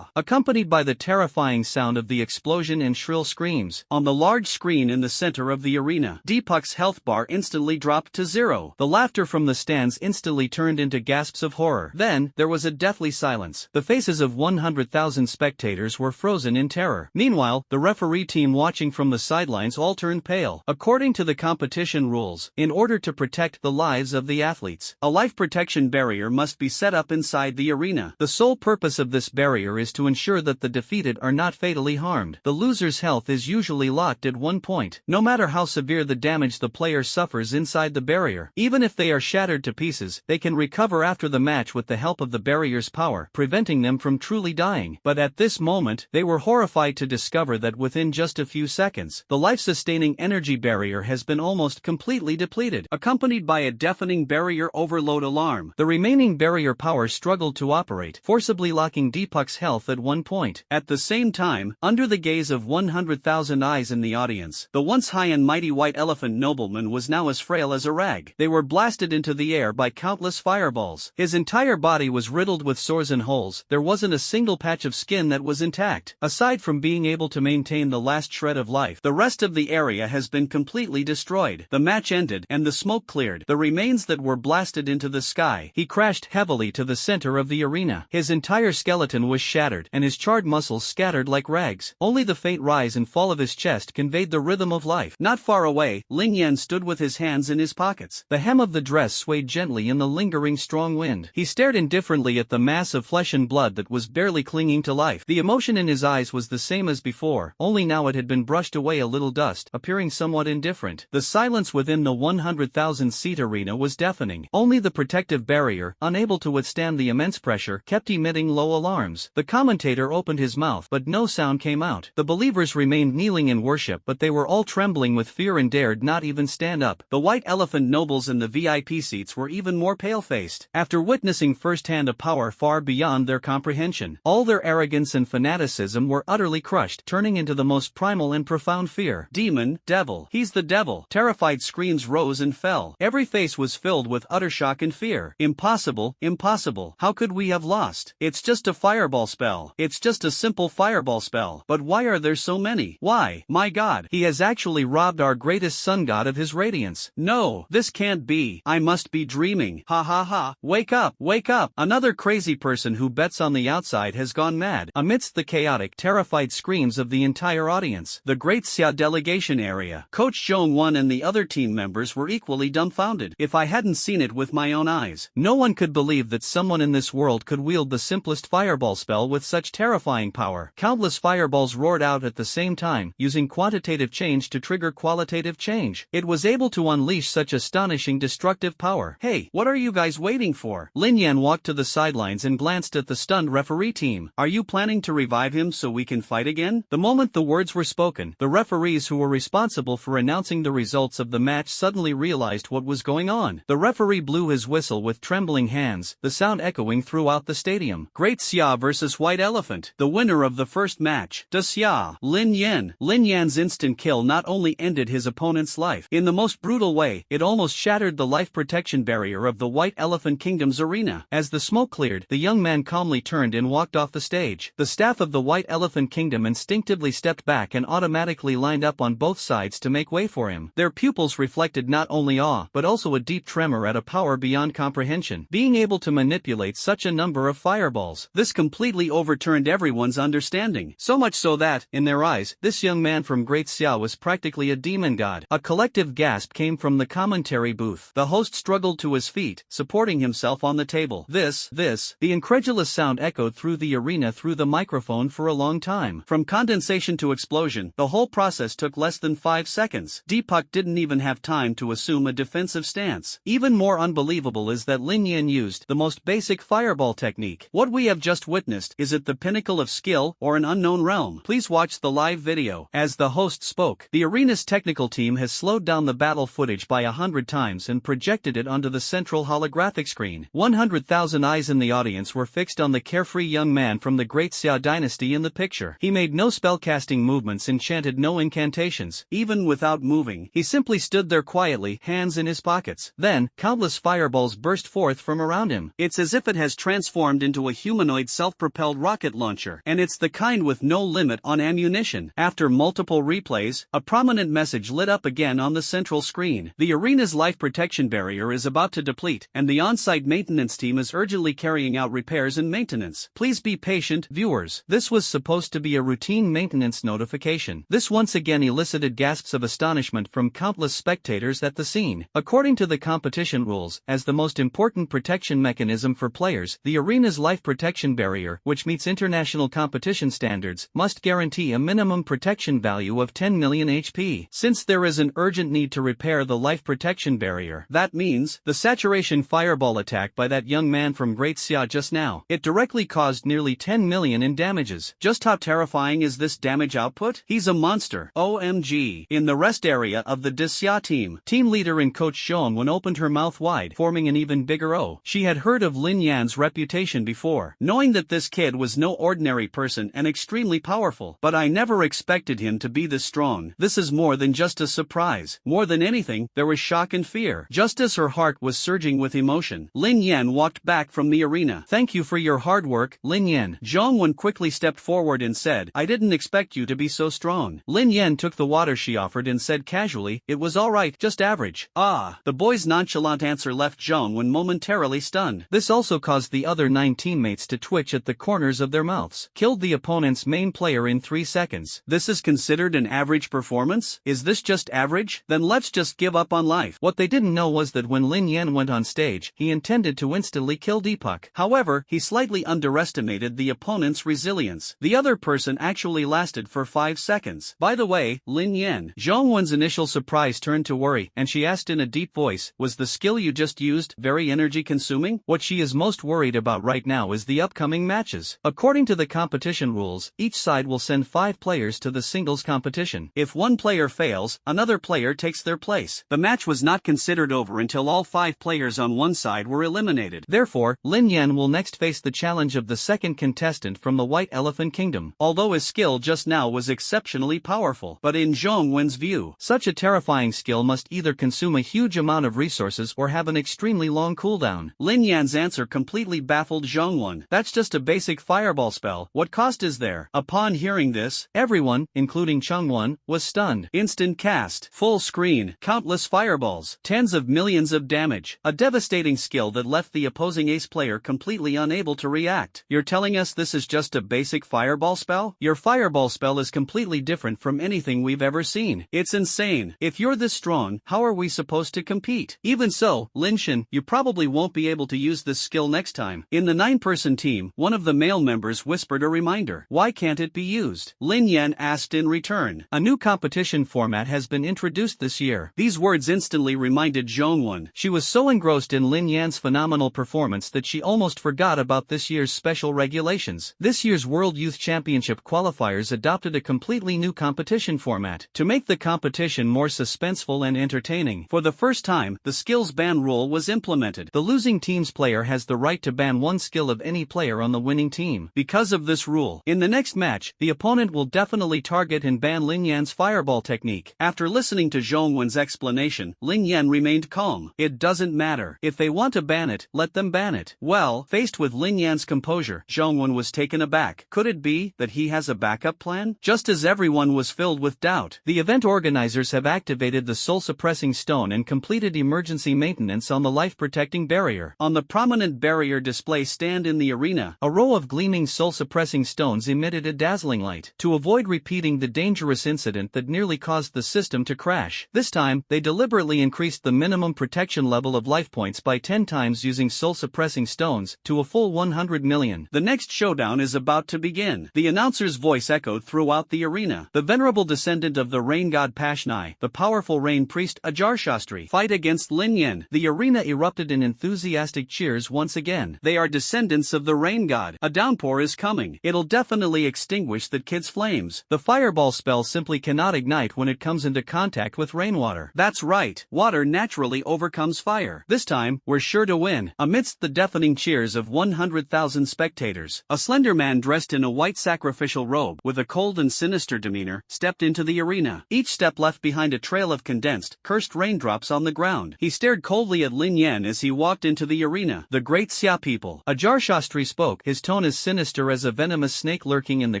Accompanied by the terrifying sound of the explosion and shrill screams. On the large screen in the center of the arena, Deepak's health bar instantly dropped to 0. The laughter from the stands instantly turned into gasps of horror. Then, there was a deathly silence. The faces of 100,000 spectators were frozen in terror. Meanwhile, the referee team watching from the sidelines all turned pale. According to the competition rules, in order to protect the lives of the athletes, a life protection barrier must be set up inside the arena. The sole purpose of this barrier is to ensure that the defeated are not fatally harmed. The loser's health is usually locked at 1 point, no matter how severe the damage the player suffers inside the barrier. Even if they are shattered to pieces, they can recover after the match with the help of the barrier's power, preventing them from truly dying. But at this moment, they were horrified to discover that within just a few seconds, the life-sustaining energy barrier has been almost completely depleted, accompanied by a deafening barrier overload alarm. The remaining barrier power struggled to operate, forcibly locking Deepak's health at 1 point. At the same time, under the gaze of 100,000 eyes in the audience, the once high and mighty white elephant nobleman was now as frail as a rag. They were blasted into the air by countless fireballs. His entire body was riddled with sores and holes. There wasn't a single patch of skin that was intact. Aside from being able to maintain the last shred of life, the rest of the area has been completely destroyed. The match ended, and the smoke cleared. The remains that were blasted into the sky. He crashed heavily to the center of the arena. His entire skeleton was shattered, and his charred muscles scattered like rags. Only the faint rise and fall of his chest conveyed the rhythm of life. Not far away, Lin Yen stood with his hands in his pockets. The hem of the dress swayed gently in the lingering strong wind. He stared indifferently at the mass of flesh and blood that was barely clinging to life. The emotion in his eyes was the same as before, only now it had been brushed away a little dust, appearing somewhat indifferent. The silence within the 100,000-seat arena was deafening. Only the protective barrier, unable to withstand the immense pressure, kept emitting low alarms. The commentator opened his mouth, but no sound came out. The believers remained kneeling in worship, but they were all trembling with fear and dared not even stand up. The white elephant nobles in the VIP seats were even more pale-faced. After witnessing firsthand a power far beyond their comprehension, all their arrogance and fanaticism were utterly crushed, turning into the most primal and profound fear. Demon, devil, he's the devil. Terrified screams rose and fell. Every face was filled with utter shock and fear. Impossible, impossible. How could we have lost? It's just a fireball spell. It's just a simple fireball spell. But why are there so many? Why? My God, he has actually robbed our greatest sun god of his radiance. No, this can't be. I must be dreaming. Ha ha ha. Wake up, wake up. Another crazy person who bets on the outside has gone mad. Amidst the chaotic, terrified screams of the entire audience, the Great Xia delegation area, Coach Zhong-Wan and the other team members were equally dumbfounded. If I hadn't seen it with my own eyes, no one could believe that someone in this world could wield the simplest fireball spell with such terrifying power. Countless fireballs roared out at the same time, using quantitative change to trigger qualitative change. It was able to unleash such astonishing destructive power. Hey, what are you guys waiting for? Lin Yen walked to the sidelines and glanced at the stunned referee team. Are you planning to revive him so we can fight again? The moment the words were spoken, the referees who were responsible for announcing the results of the match suddenly realized what was going on. The referee blew his whistle with trembling hands, the sound echoing throughout the stadium. Great Xia versus White Elephant. The winner of the first match, Da Xia, Lin Yen. Lin Yan's instant kill not only ended his opponent's life in the most brutal way, it almost shattered the life protection barrier of the White Elephant Kingdom's arena. As the smoke cleared, the young man calmly turned and walked off the stage. The staff of the White Elephant Kingdom instinctively stepped back and automatically lined up on both sides to make way for him. Their pupils reflected not only awe, but also a deep tremor at a power beyond comprehension. Being able to manipulate such a number of fireballs, this completely overturned everyone's understanding. So much so that that, in their eyes, this young man from Great Xia was practically a demon god. A collective gasp came from the commentary booth. The host struggled to his feet, supporting himself on the table. The incredulous sound echoed through the arena through the microphone for a long time. From condensation to explosion, the whole process took less than 5 seconds. Deepak didn't even have time to assume a defensive stance. Even more unbelievable is that Lin Yen used the most basic fireball technique. What we have just witnessed, is it the pinnacle of skill or an unknown realm? Please watch the live video. As the host spoke, the arena's technical team has slowed down the battle footage by 100 times and projected it onto the central holographic screen. 100,000 eyes in the audience were fixed on the carefree young man from the Great Xia dynasty in the picture. He made no spellcasting movements and chanted no incantations. Even without moving, he simply stood there quietly, hands in his pockets. Then, countless fireballs burst forth from around him. It's as if it has transformed into a humanoid self-propelled rocket launcher, and it's the kind with no limit on ammunition. After multiple replays, a prominent message lit up again on the central screen. The arena's life protection barrier is about to deplete, and the on-site maintenance team is urgently carrying out repairs and maintenance. Please be patient, viewers. This was supposed to be a routine maintenance notification. This once again elicited gasps of astonishment from countless spectators at the scene. According to the competition rules, as the most important protection mechanism for players, the arena's life protection barrier, which meets international competition standards, must guarantee a minimum protection value of 10 million HP. Since there is an urgent need to repair the life protection barrier, that means the saturation fireball attack by that young man from Great Xia just now. It directly caused nearly 10 million in damages. Just how terrifying is this damage output? He's a monster. OMG. In the rest area of the Xia team, team leader and coach Zhongwen opened her mouth wide, forming an even bigger O. She had heard of Lin Yan's reputation before, knowing that this kid was no ordinary person and extremely powerful. But I never expected him to be this strong. This is more than just a surprise. More than anything, there was shock and fear. Just as her heart was surging with emotion, Lin Yen walked back from the arena. Thank you for your hard work, Lin Yen. Zhongwen quickly stepped forward and said, I didn't expect you to be so strong. Lin Yen took the water she offered and said casually, it was alright, just average. Ah. The boy's nonchalant answer left Zhongwen momentarily stunned. This also caused the other 9 teammates to twitch at the corners of their mouths. Killed the opponent's main player in 3 seconds. This is considered an average performance? Is this just average? Then let's just give up on life. What they didn't know was that when Lin Yen went on stage, he intended to instantly kill Deepak. However, he slightly underestimated the opponent's resilience. The other person actually lasted for 5 seconds. By the way, Lin Yen. Zhongwen's initial surprise turned to worry, and she asked in a deep voice, was the skill you just used very energy consuming? What she is most worried about right now is the upcoming matches. According to the competition rules, each side will send 5 players to the singles competition. If one player fails, another player takes their place. The match was not considered over until all 5 players on one side were eliminated. Therefore, Lin Yen will next face the challenge of the second contestant from the White Elephant Kingdom. Although his skill just now was exceptionally powerful, but in Zhongwen's view, such a terrifying skill must either consume a huge amount of resources or have an extremely long cooldown. Lin Yan's answer completely baffled Zhongwen. That's just a basic fireball spell. What cost is there? Upon hearing this, everyone, including Changwon, was stunned. Instant cast, full screen, countless fireballs, tens of millions of damage. A devastating skill that left the opposing ace player completely unable to react. You're telling us this is just a basic fireball spell? Your fireball spell is completely different from anything we've ever seen. It's insane. If you're this strong, how are we supposed to compete? Even so, Lin Shen, you probably won't be able to use this skill next time. In the 9-person team, one of the male members whispered a reminder. Why can't it be used? Lin Yen asked in return. A new competition format has been introduced this year. These words instantly reminded Zhongwen. She was so engrossed in Lin Yan's phenomenal performance that she almost forgot about this year's special regulations. This year's World Youth Championship qualifiers adopted a completely new competition format. To make the competition more suspenseful and entertaining, for the first time, the skills ban rule was implemented. The losing team's player has the right to ban one skill of any player on the winning team. Because of this rule, in the next match, the opponent will definitely target and ban Lin Yan's fireball technique. After listening to Zhongwen's explanation, Lin Yen remained calm. It doesn't matter. If they want to ban it, let them ban it. Well, faced with Lin Yan's composure, Zhongwen was taken aback. Could it be that he has a backup plan? Just as everyone was filled with doubt, the event organizers have activated the soul-suppressing stone and completed emergency maintenance on the life-protecting barrier. On the prominent barrier display stand in the arena, a row of gleaming soul-suppressing stones emitted a dazzling light, to avoid repeating the dangerous incident that nearly caused the system to crash. This time, they deliberately increased the minimum protection level of life points by 10 times using soul-suppressing stones, to a full 100 million. The next showdown is about to begin. The announcer's voice echoed throughout the arena. The venerable descendant of the rain god Pashnai, the powerful rain priest Ajarshastri, fight against Lin Yen. The arena erupted in enthusiastic cheers once again. They are descendants of the rain god. A downpour is coming. It'll definitely extinguish that kid's flames. The fireball spell simply cannot ignite when it comes into contact with rainwater. That's right, water naturally overcomes fire. This time, we're sure to win. Amidst the deafening cheers of 100,000 spectators, a slender man dressed in a white sacrificial robe, with a cold and sinister demeanor, stepped into the arena. Each step left behind a trail of condensed, cursed raindrops on the ground. He stared coldly at Lin Yen as he walked into the arena. The great Xia people. Ajarshastri spoke, his tone as sinister as a venomous snake lurking in the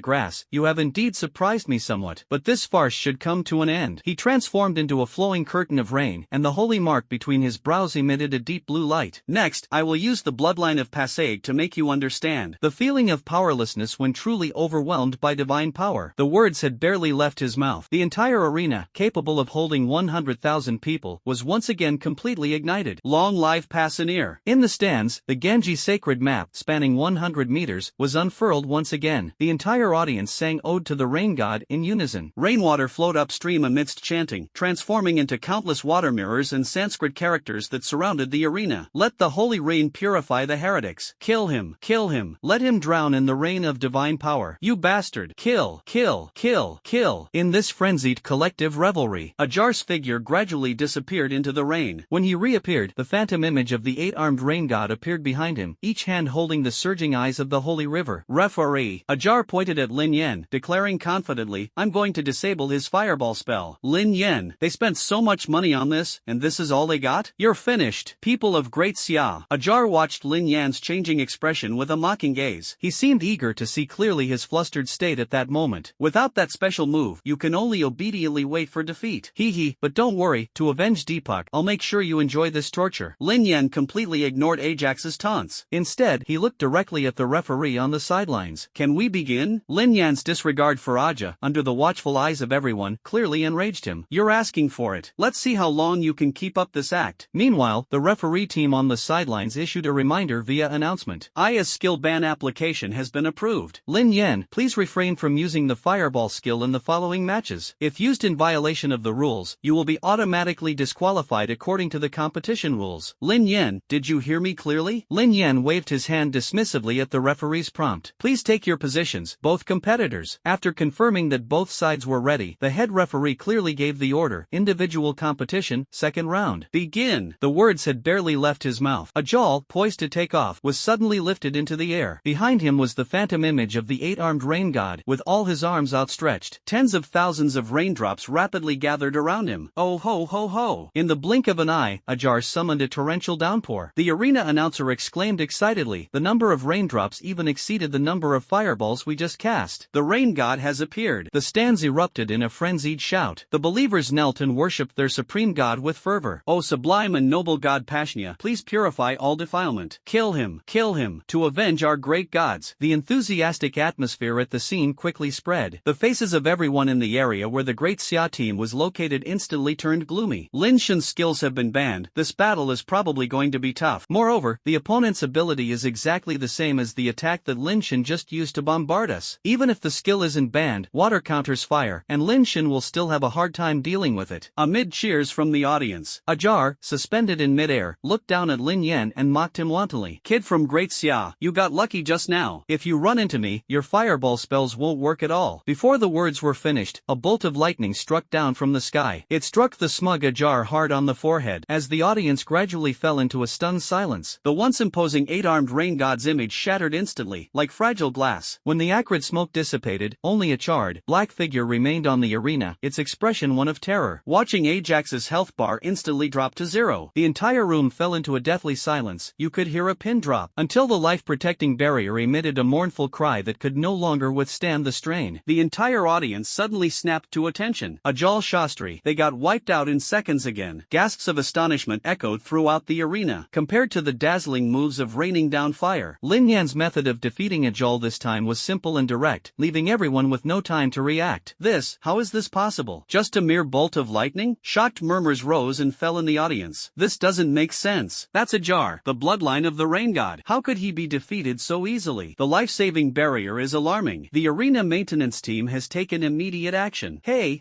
grass. You have indeed surprised me somewhat, but this farce should come to an end. He transformed into a flowing curtain of rain, and the holy mark between his brows emitted a deep blue light. Next, I will use the bloodline of Passaic to make you understand the feeling of powerlessness when truly overwhelmed by divine power. The words had barely left his mouth. The entire arena, capable of holding 100,000 people, was once again completely ignited. Long live Passanir. In the stands, the Genji sacred map, spanning 100 meters, was unfurled once again. The entire audience sang ode to the rain god in unison. Rainwater flowed upstream amidst chanting, transforming into countless water mirrors and Sanskrit characters that surrounded the arena. Let the holy rain purify the heretics. Kill him, kill him. Let him drown in the rain of divine power. You bastard. Kill, kill, kill, kill. In this frenzied collective revelry, Ajar's figure gradually disappeared into the rain. When he reappeared, the phantom image of the eight-armed rain god appeared behind him, each hand holding the surging eyes of the holy river. Referee. Ajar pointed at Lin Yen, declaring confidently, I'm going to disable his fireball spell. Lin Yen, they spent so much money on this, and this is all they got? You're finished. People of Great Xia. Ajar watched Lin Yan's changing expression with a mocking gaze. He seemed eager to see clearly his flustered state at that moment. Without that special move, you can only obediently wait for defeat. Hee, but don't worry, to avenge Deepak, I'll make sure you enjoy this torture. Lin Yen completely ignored Ajax's taunts. Instead, he looked directly at the referee on the sidelines. Can we begin? Lin Yan's disregard for Aja, under the watchful eyes of everyone, clearly enraged him. You're asking for it. Let's see how long you can keep up this act. Meanwhile, the referee team on the sidelines issued a reminder via announcement. Aya's skill ban application has been approved. Lin Yen, please refrain from using the fireball skill in the following matches. If used in violation of the rules, you will be automatically disqualified according to the competition rules. Lin Yen, did you hear me clearly? Lin Yen waved his hand dismissively at the referee's prompt. Please take your positions, both competitors. After confirming that both sides were ready, the head referee clearly gave the order. Individual competition, second round. Begin. The words had barely left his mouth. A jaw, poised to take off, was suddenly lifted into the air. Behind him was the phantom image of the eight-armed rain god, with all his arms outstretched. Tens of thousands of raindrops rapidly gathered around him. Oh ho ho ho. In the blink of an eye, Ajar summoned a torrential downpour. The arena announcer exclaimed excitedly. The number of raindrops even exceeded the number of fireballs we just cast. The rain god has appeared. The stands erupted in a frenzied shout. The believers knelt and worshipped their supreme god with fervor. O sublime and noble god Pashnia, please purify all defilement. Kill him, to avenge our great gods. The enthusiastic atmosphere at the scene quickly spread. The faces of everyone in the area where the great Xia team was located instantly turned gloomy. Lin Shen's skills have been banned. This battle is probably going to be tough. Moreover, the opponent's ability is exactly the same as the attack that Lin Shen just used to bombard us. Even if the skill isn't banned, water counters fire, and Lin Shen will still have a hard time dealing with it. Amid cheers from the audience, Ajar, suspended in midair, looked down at Lin Yen and mocked him wantonly. Kid from Great Xia, you got lucky just now. If you run into me, your fireball spells won't work at all. Before the words were finished, a bolt of lightning struck down from the sky. It struck the smug Ajar hard on the forehead. As the audience gradually fell into a stunned silence, the once imposing eight-armed rain god's image shattered instantly, like fragile glass. When the acrid smoke dissipated, only a charred, black figure remained on the arena, its expression one of terror. Watching Ajax's health bar instantly drop to zero, the entire room fell into a deathly silence. You could hear a pin drop, until the life-protecting barrier emitted a mournful cry that could no longer withstand the strain. The entire audience suddenly snapped to attention. Ajal Shastri, they got wiped out in seconds again. Gasps of astonishment echoed throughout the arena. Compared to the dazzling moves of raining down fire, Lin Yan's method of defeating Ajal this time was simple and direct. leaving everyone with no time to react. How is this possible? Just a mere bolt of lightning? Shocked murmurs rose and fell in the audience. This doesn't make sense. That's Ajar, the bloodline of the rain god. How could he be defeated so easily? The life-saving barrier is alarming. The arena maintenance team has taken immediate action. Hey.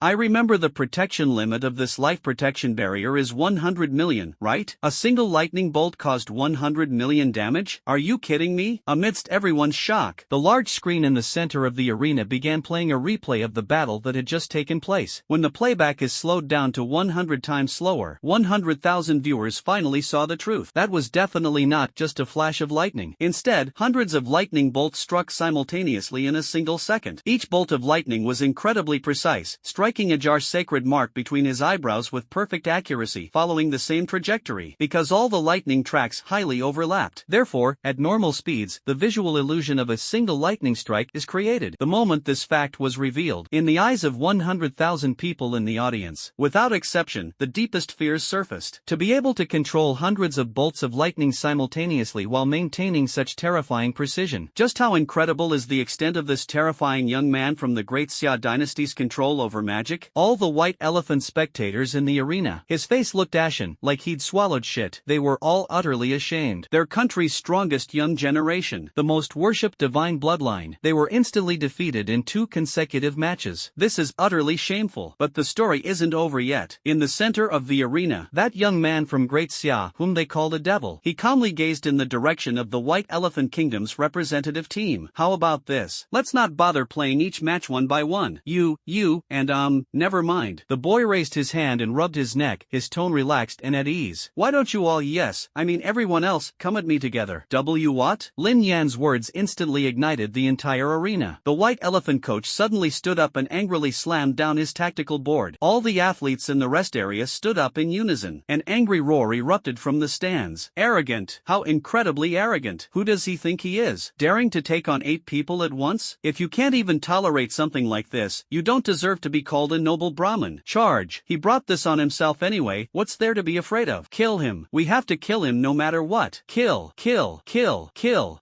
I remember the protection limit of this life protection barrier is 100 million, right? A single lightning bolt caused 100 million damage? Are you kidding me? Amidst everyone's shock, the large screen in the center of the arena began playing a replay of the battle that had just taken place. When the playback is slowed down to 100 times slower, 100,000 viewers finally saw the truth. That was definitely not just a flash of lightning. Instead, hundreds of lightning bolts struck simultaneously in a single second. Each bolt of lightning was incredibly precise, striking Ajar's sacred mark between his eyebrows with perfect accuracy, following the same trajectory, because all the lightning tracks highly overlapped. Therefore, at normal speeds, the visual illusion of a single lightning strike is created. The moment this fact was revealed, in the eyes of 100,000 people in the audience, without exception, the deepest fears surfaced. To be able to control hundreds of bolts of lightning simultaneously while maintaining such terrifying precision. Just how incredible is the extent of this terrifying young man from the Great Xia dynasty's control over magic? All the white elephant spectators in the arena. His face looked ashen, like he'd swallowed shit. They were all utterly ashamed. Their country's strongest young generation, the most worshipped divine bloodline. They were instantly defeated in 2 consecutive matches. This is utterly shameful. But the story isn't over yet. In the center of the arena, that young man from Great Xia, whom they called a devil, he calmly gazed in the direction of the White Elephant Kingdom's representative team. How about this? Let's not bother playing each match one by one. Never mind. The boy raised his hand and rubbed his neck, his tone relaxed and at ease. Why don't you all everyone else, come at me together? What? Lin Yen's words instantly ignited the entire arena. The White Elephant coach suddenly stood up and angrily slammed down his tactical board. All the athletes in the rest area stood up in unison. An angry roar erupted from the stands. Arrogant. How incredibly arrogant. Who does he think he is? Daring to take on 8 people at once? If you can't even tolerate something like this, you don't deserve to be called a noble Brahmin. Charge. He brought this on himself anyway. What's there to be afraid of? Kill him. We have to kill him no matter what. Kill.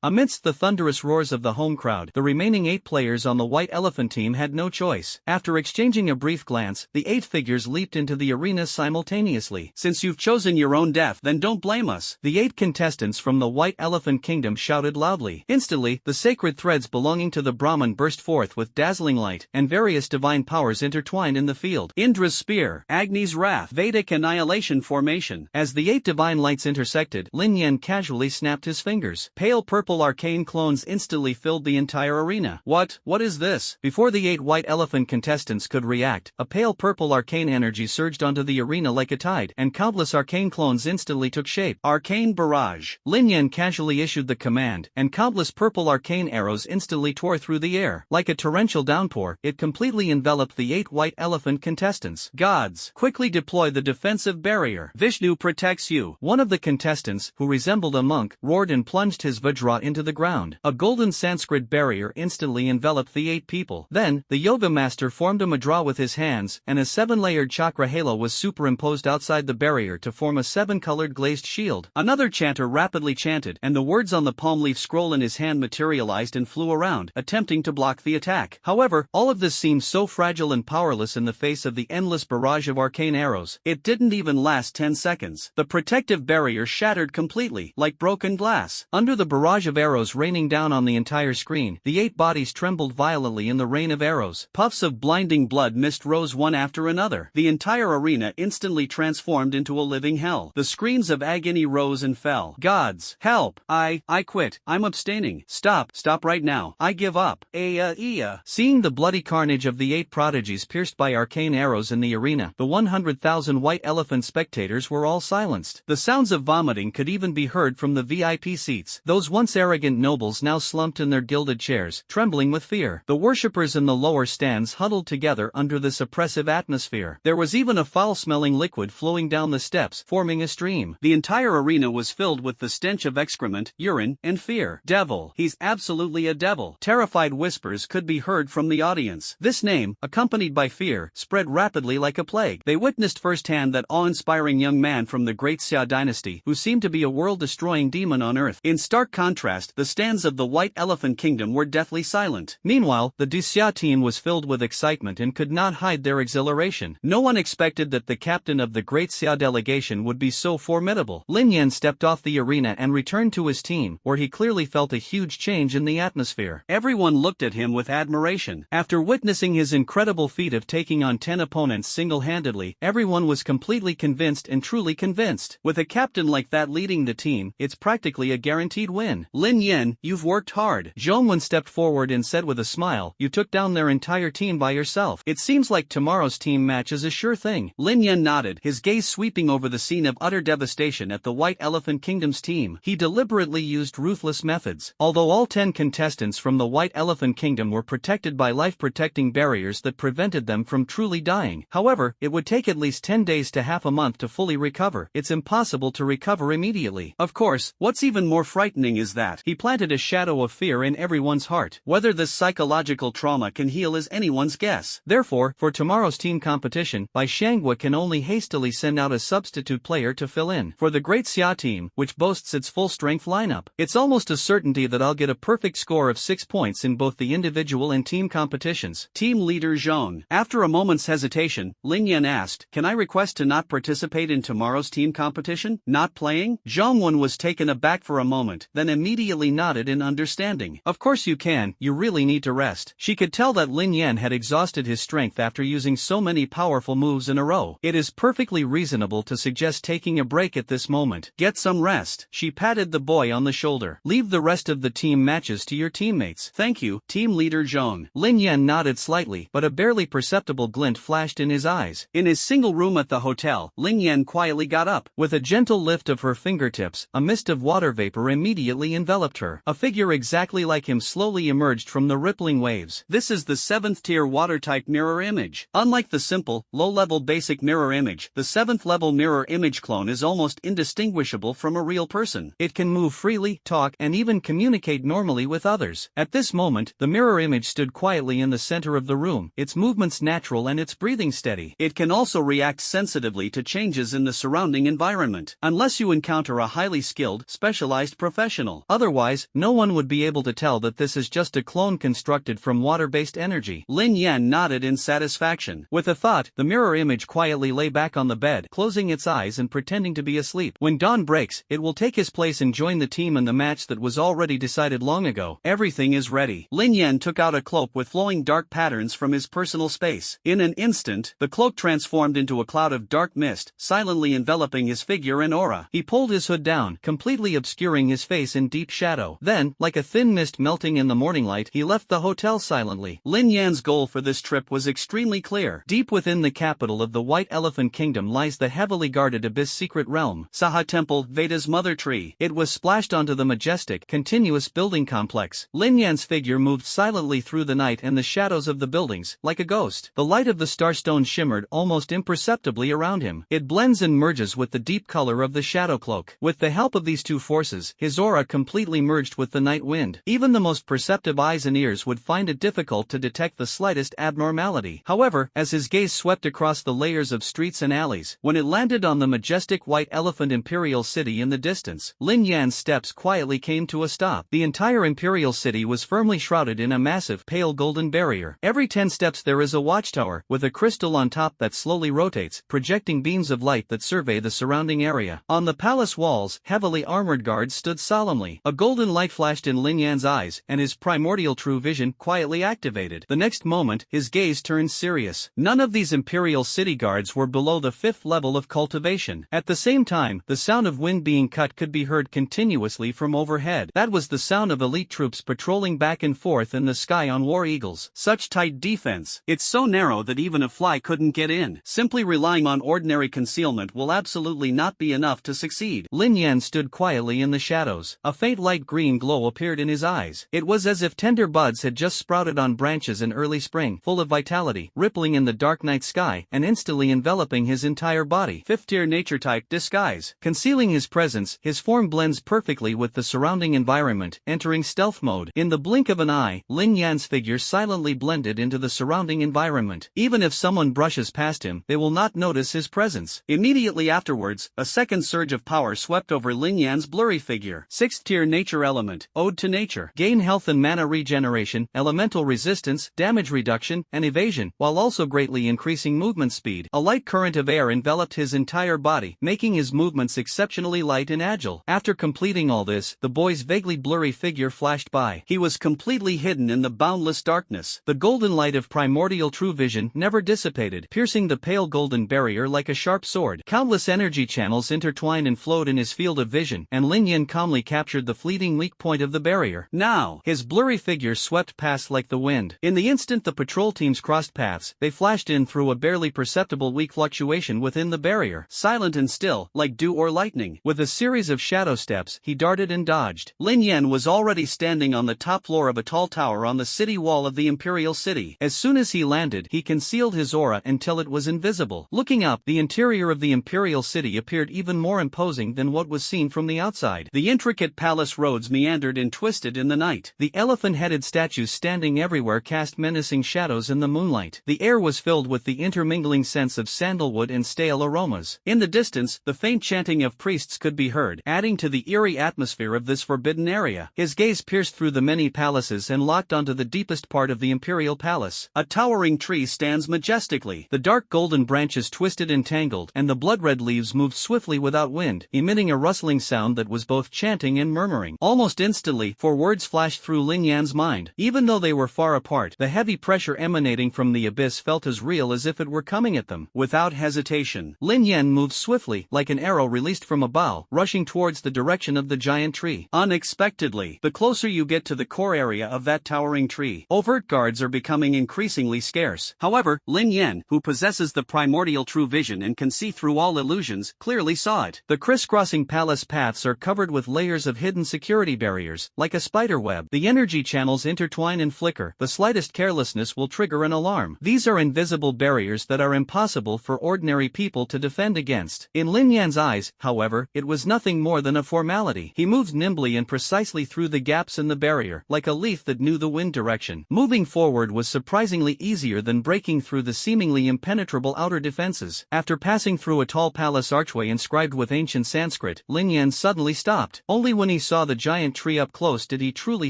Amidst the thunderous roars of the home crowd, the remaining 8 players on the White Elephant team had no choice. After exchanging a brief glance, the 8 figures leaped into the arena simultaneously. Since you've chosen your own death, then don't blame us. The 8 contestants from the White Elephant Kingdom shouted loudly. Instantly, the sacred threads belonging to the Brahman burst forth with dazzling light, and various divine powers intertwined in the field. Indra's spear, Agni's wrath, Vedic annihilation formation. As the 8 divine lights intersected, Lin Yen casually snapped his fingers. Pale purple arcane clones instantly filled the entire arena. What is this? Before the 8 White Elephant contestants could react, a pale purple arcane energy surged onto the arena like a tide, and countless arcane clones instantly took shape. Arcane barrage. Lin Yen casually issued the command, and countless purple arcane arrows instantly tore through the air. Like a torrential downpour, it completely enveloped the 8 White Elephant contestants. Gods, quickly deploy the defensive barrier. Vishnu protects you. One of the contestants, who resembled a monk, roared and plunged his Vajra into the ground. A golden Sanskrit barrier instantly enveloped the 8 people. Then, the yoga master formed a mudra with his hands, and a 7-layered chakra halo was superimposed outside the barrier to form a 7-colored glazed shield. Another chanter rapidly chanted, and the words on the palm leaf scroll in his hand materialized and flew around, attempting to block the attack. However, all of this seemed so fragile and powerless in the face of the endless barrage of arcane arrows. It didn't even last 10 seconds. The protective barrier shattered completely, like broken glass. Under the barrage of arrows raining down on the entire screen, the 8 bodies trembled violently in the rain of arrows. Puffs of blinding blood mist rose one after another. The entire arena instantly transformed into a living hell. The screams of agony rose and fell. Gods, help! I quit. I'm abstaining. Stop right now. I give up. Seeing the bloody carnage of the 8 prodigies pierced by arcane arrows in the arena, the 100,000 White Elephant spectators were all silenced. The sounds of vomiting could even be heard from the VIP seats. Those once arrogant nobles now slumped in their gilded chairs, trembling with fear. The worshippers in the lower stands huddled together under this oppressive atmosphere. There was even a foul-smelling liquid flowing down the steps, forming a stream. The entire arena was filled with the stench of excrement, urine, and fear. Devil. He's absolutely a devil. Terrified whispers could be heard from the audience. This name, accompanied by fear, spread rapidly like a plague. They witnessed firsthand that awe-inspiring young man from the Great Xia dynasty, who seemed to be a world-destroying demon on earth. In stark contrast, the stands of the White Elephant Kingdom were deathly silent. Meanwhile, the Duxia team was filled with excitement and could not hide their exhilaration. No one expected that the captain of the Great Xia delegation would be so formidable. Lin Yen stepped off the arena and returned to his team, where he clearly felt a huge change in the atmosphere. Everyone looked at him with admiration. After witnessing his incredible feat of taking on 10 opponents single-handedly, everyone was completely convinced and truly convinced. With a captain like that leading the team, it's practically a guaranteed win. Lin Yen, you've worked hard. Zhongwen stepped forward and said with a smile, you took down their entire team by yourself. It seems like tomorrow's team match is a sure thing. Lin Yen nodded, his gaze sweeping over the scene of utter devastation at the White Elephant Kingdom's team. He deliberately used ruthless methods. Although all 10 contestants from the White Elephant Kingdom were protected by life-protecting barriers that prevented them from truly dying. However, it would take at least 10 days to half a month to fully recover. It's impossible to recover immediately. Of course, what's even more frightening is that he planted a shadow of fear in everyone's heart. Whether this psychological trauma can heal is anyone's guess. Therefore, for tomorrow's team competition, Bai Shanghua can only hastily send out a substitute player to fill in. For the Great Xia team, which boasts its full-strength lineup, it's almost a certainty that I'll get a perfect score of 6 points in both the individual and team competitions. Team leader Zhong. After a moment's hesitation, Lin Yen asked, can I request to not participate in tomorrow's team competition? Not playing? Zhongwen was taken aback for a moment, then immediately nodded in understanding. Of course you can, you really need to rest. She could tell that Lin Yen had exhausted his strength after using so many powerful moves in a row. It is perfectly reasonable to suggest taking a break at this moment. Get some rest. She patted the boy on the shoulder. Leave the rest of the team matches to your teammates. Thank you, team leader Zhong. Lin Yen nodded slightly, but a barely perceptible glint flashed in his eyes. In his single room at the hotel, Lin Yen quietly got up. With a gentle lift of her fingertips, a mist of water vapor immediately enveloped her. A figure exactly like him slowly emerged from the rippling waves. This is the 7th tier water-type mirror image. Unlike the simple, low-level basic mirror image, the 7th level mirror image clone is almost indistinguishable from a real person. It can move freely, talk, and even communicate normally with others. At this moment, the mirror image stood quietly in the center of the room, its movements natural and its breathing steady. It can also react sensitively to changes in the surrounding environment, unless you encounter a highly skilled, specialized professional. Otherwise, no one would be able to tell that this is just a clone constructed from water-based energy. Lin Yen nodded in satisfaction. With a thought, the mirror image quietly lay back on the bed, closing its eyes and pretending to be asleep. When dawn breaks, it will take his place and join the team in the match that was already decided long ago. Everything is ready. Lin Yen took out a cloak with flowing dark patterns from his personal space. In an instant, the cloak transformed into a cloud of dark mist, silently enveloping his figure and aura. He pulled his hood down, completely obscuring his face in deep shadow. Then, like a thin mist melting in the morning light, he left the hotel silently. Lin Yan's goal for this trip was extremely clear. Deep within the capital of the White Elephant Kingdom lies the heavily guarded Abyss secret realm, Saha Temple, Veda's mother tree. It was splashed onto the majestic, continuous building complex. Lin Yan's figure moved silently through the night and the shadows of the buildings, like a ghost. The light of the starstone shimmered almost imperceptibly around him. It blends and merges with the deep color of the shadow cloak. With the help of these two forces, his aura completely merged with the night wind. Even the most perceptive eyes and ears would find it difficult to detect the slightest abnormality. However, as his gaze swept across the layers of streets and alleys, when it landed on the majestic White Elephant Imperial City in the distance, Lin Yan's steps quietly came to a stop. The entire Imperial City was firmly shrouded in a massive, pale golden barrier. Every 10 steps there is a watchtower, with a crystal on top that slowly rotates, projecting beams of light that survey the surrounding area. On the palace walls, heavily armored guards stood solemnly. A golden light flashed in Lin Yan's eyes, and his primordial true vision quietly activated. The next moment, his gaze turned serious. None of these Imperial City guards were below the 5th level of cultivation. At the same time, the sound of wind being cut could be heard continuously from overhead. That was the sound of elite troops patrolling back and forth in the sky on war eagles. Such tight defense. It's so narrow that even a fly couldn't get in. Simply relying on ordinary concealment will absolutely not be enough to succeed. Lin Yen stood quietly in the shadows. A faint light green glow appeared in his eyes. It was as if tender buds had just sprouted on branches in early spring, full of vitality, rippling in the dark night sky, and instantly enveloping his entire body. 5th tier nature type disguise. Concealing his presence, his form blends perfectly with the surrounding environment, entering stealth mode. In the blink of an eye, Lin Yan's figure silently blended into the surrounding environment. Even if someone brushes past him, they will not notice his presence. Immediately afterwards, a second surge of power swept over Lin Yan's blurry figure. 6th tier nature element, ode to nature. Gain gain health and mana regeneration, elemental resistance, damage reduction, and evasion, while also greatly increasing movement speed. A light current of air enveloped his entire body, making his movements exceptionally light and agile. After completing all this, the boy's vaguely blurry figure flashed by. He was completely hidden in the boundless darkness. The golden light of primordial true vision never dissipated, piercing the pale golden barrier like a sharp sword. Countless energy channels intertwined and flowed in his field of vision, and Lin Yen calmly captured the fleeting weak point of the barrier. Now, his blurry figure swept past like the wind. In the instant the patrol teams crossed paths, they flashed in through a barely perceptible weak fluctuation within the barrier, silent and still, like dew or lightning. With a series of shadow steps, he darted and dodged. Lin Yen was already standing on the top floor of a tall tower on the city wall of the Imperial City. As soon as he landed, he concealed his aura until it was invisible. Looking up, the interior of the Imperial City appeared even more imposing than what was seen from the outside. The intricate palace roads meandered and twisted in the night. The elephant-headed statues standing everywhere cast menacing shadows in the moonlight. The air was filled with the intermingling scents of sandalwood and stale aromas. In the distance, the faint chanting of priests could be heard, adding to the eerie atmosphere of this forbidden area. His gaze pierced through the many palaces and locked onto the deepest part of the Imperial Palace. A towering tree stands majestically. The dark golden branches twisted and tangled, and the blood-red leaves moved swiftly without wind, emitting a rustling sound that was both chanting and murmuring. Almost instantly, 4 words flashed through Lin Yan's mind. Even though they were far apart, the heavy pressure emanating from the abyss felt as real as if it were coming at them. Without hesitation, Lin Yen moved swiftly, like an arrow released from a bow, rushing towards the direction of the giant tree. Unexpectedly, the closer you get to the core area of that towering tree, overt guards are becoming increasingly scarce. However, Lin Yen, who possesses the primordial true vision and can see through all illusions, clearly saw it. The crisscrossing palace paths are covered with layers of hidden security barriers, like a spider web. The energy channels intertwine and flicker. The slightest carelessness will trigger an alarm. These are invisible barriers that are impossible for ordinary people to defend against. In Lin Yan's eyes, however, it was nothing more than a formality. He moved nimbly and precisely through the gaps in the barrier, like a leaf that knew the wind direction. Moving forward was surprisingly easier than breaking through the seemingly impenetrable outer defenses. After passing through a tall palace archway inscribed with ancient Sanskrit, Lin Yen suddenly stopped. Only when he saw the giant tree up close did he truly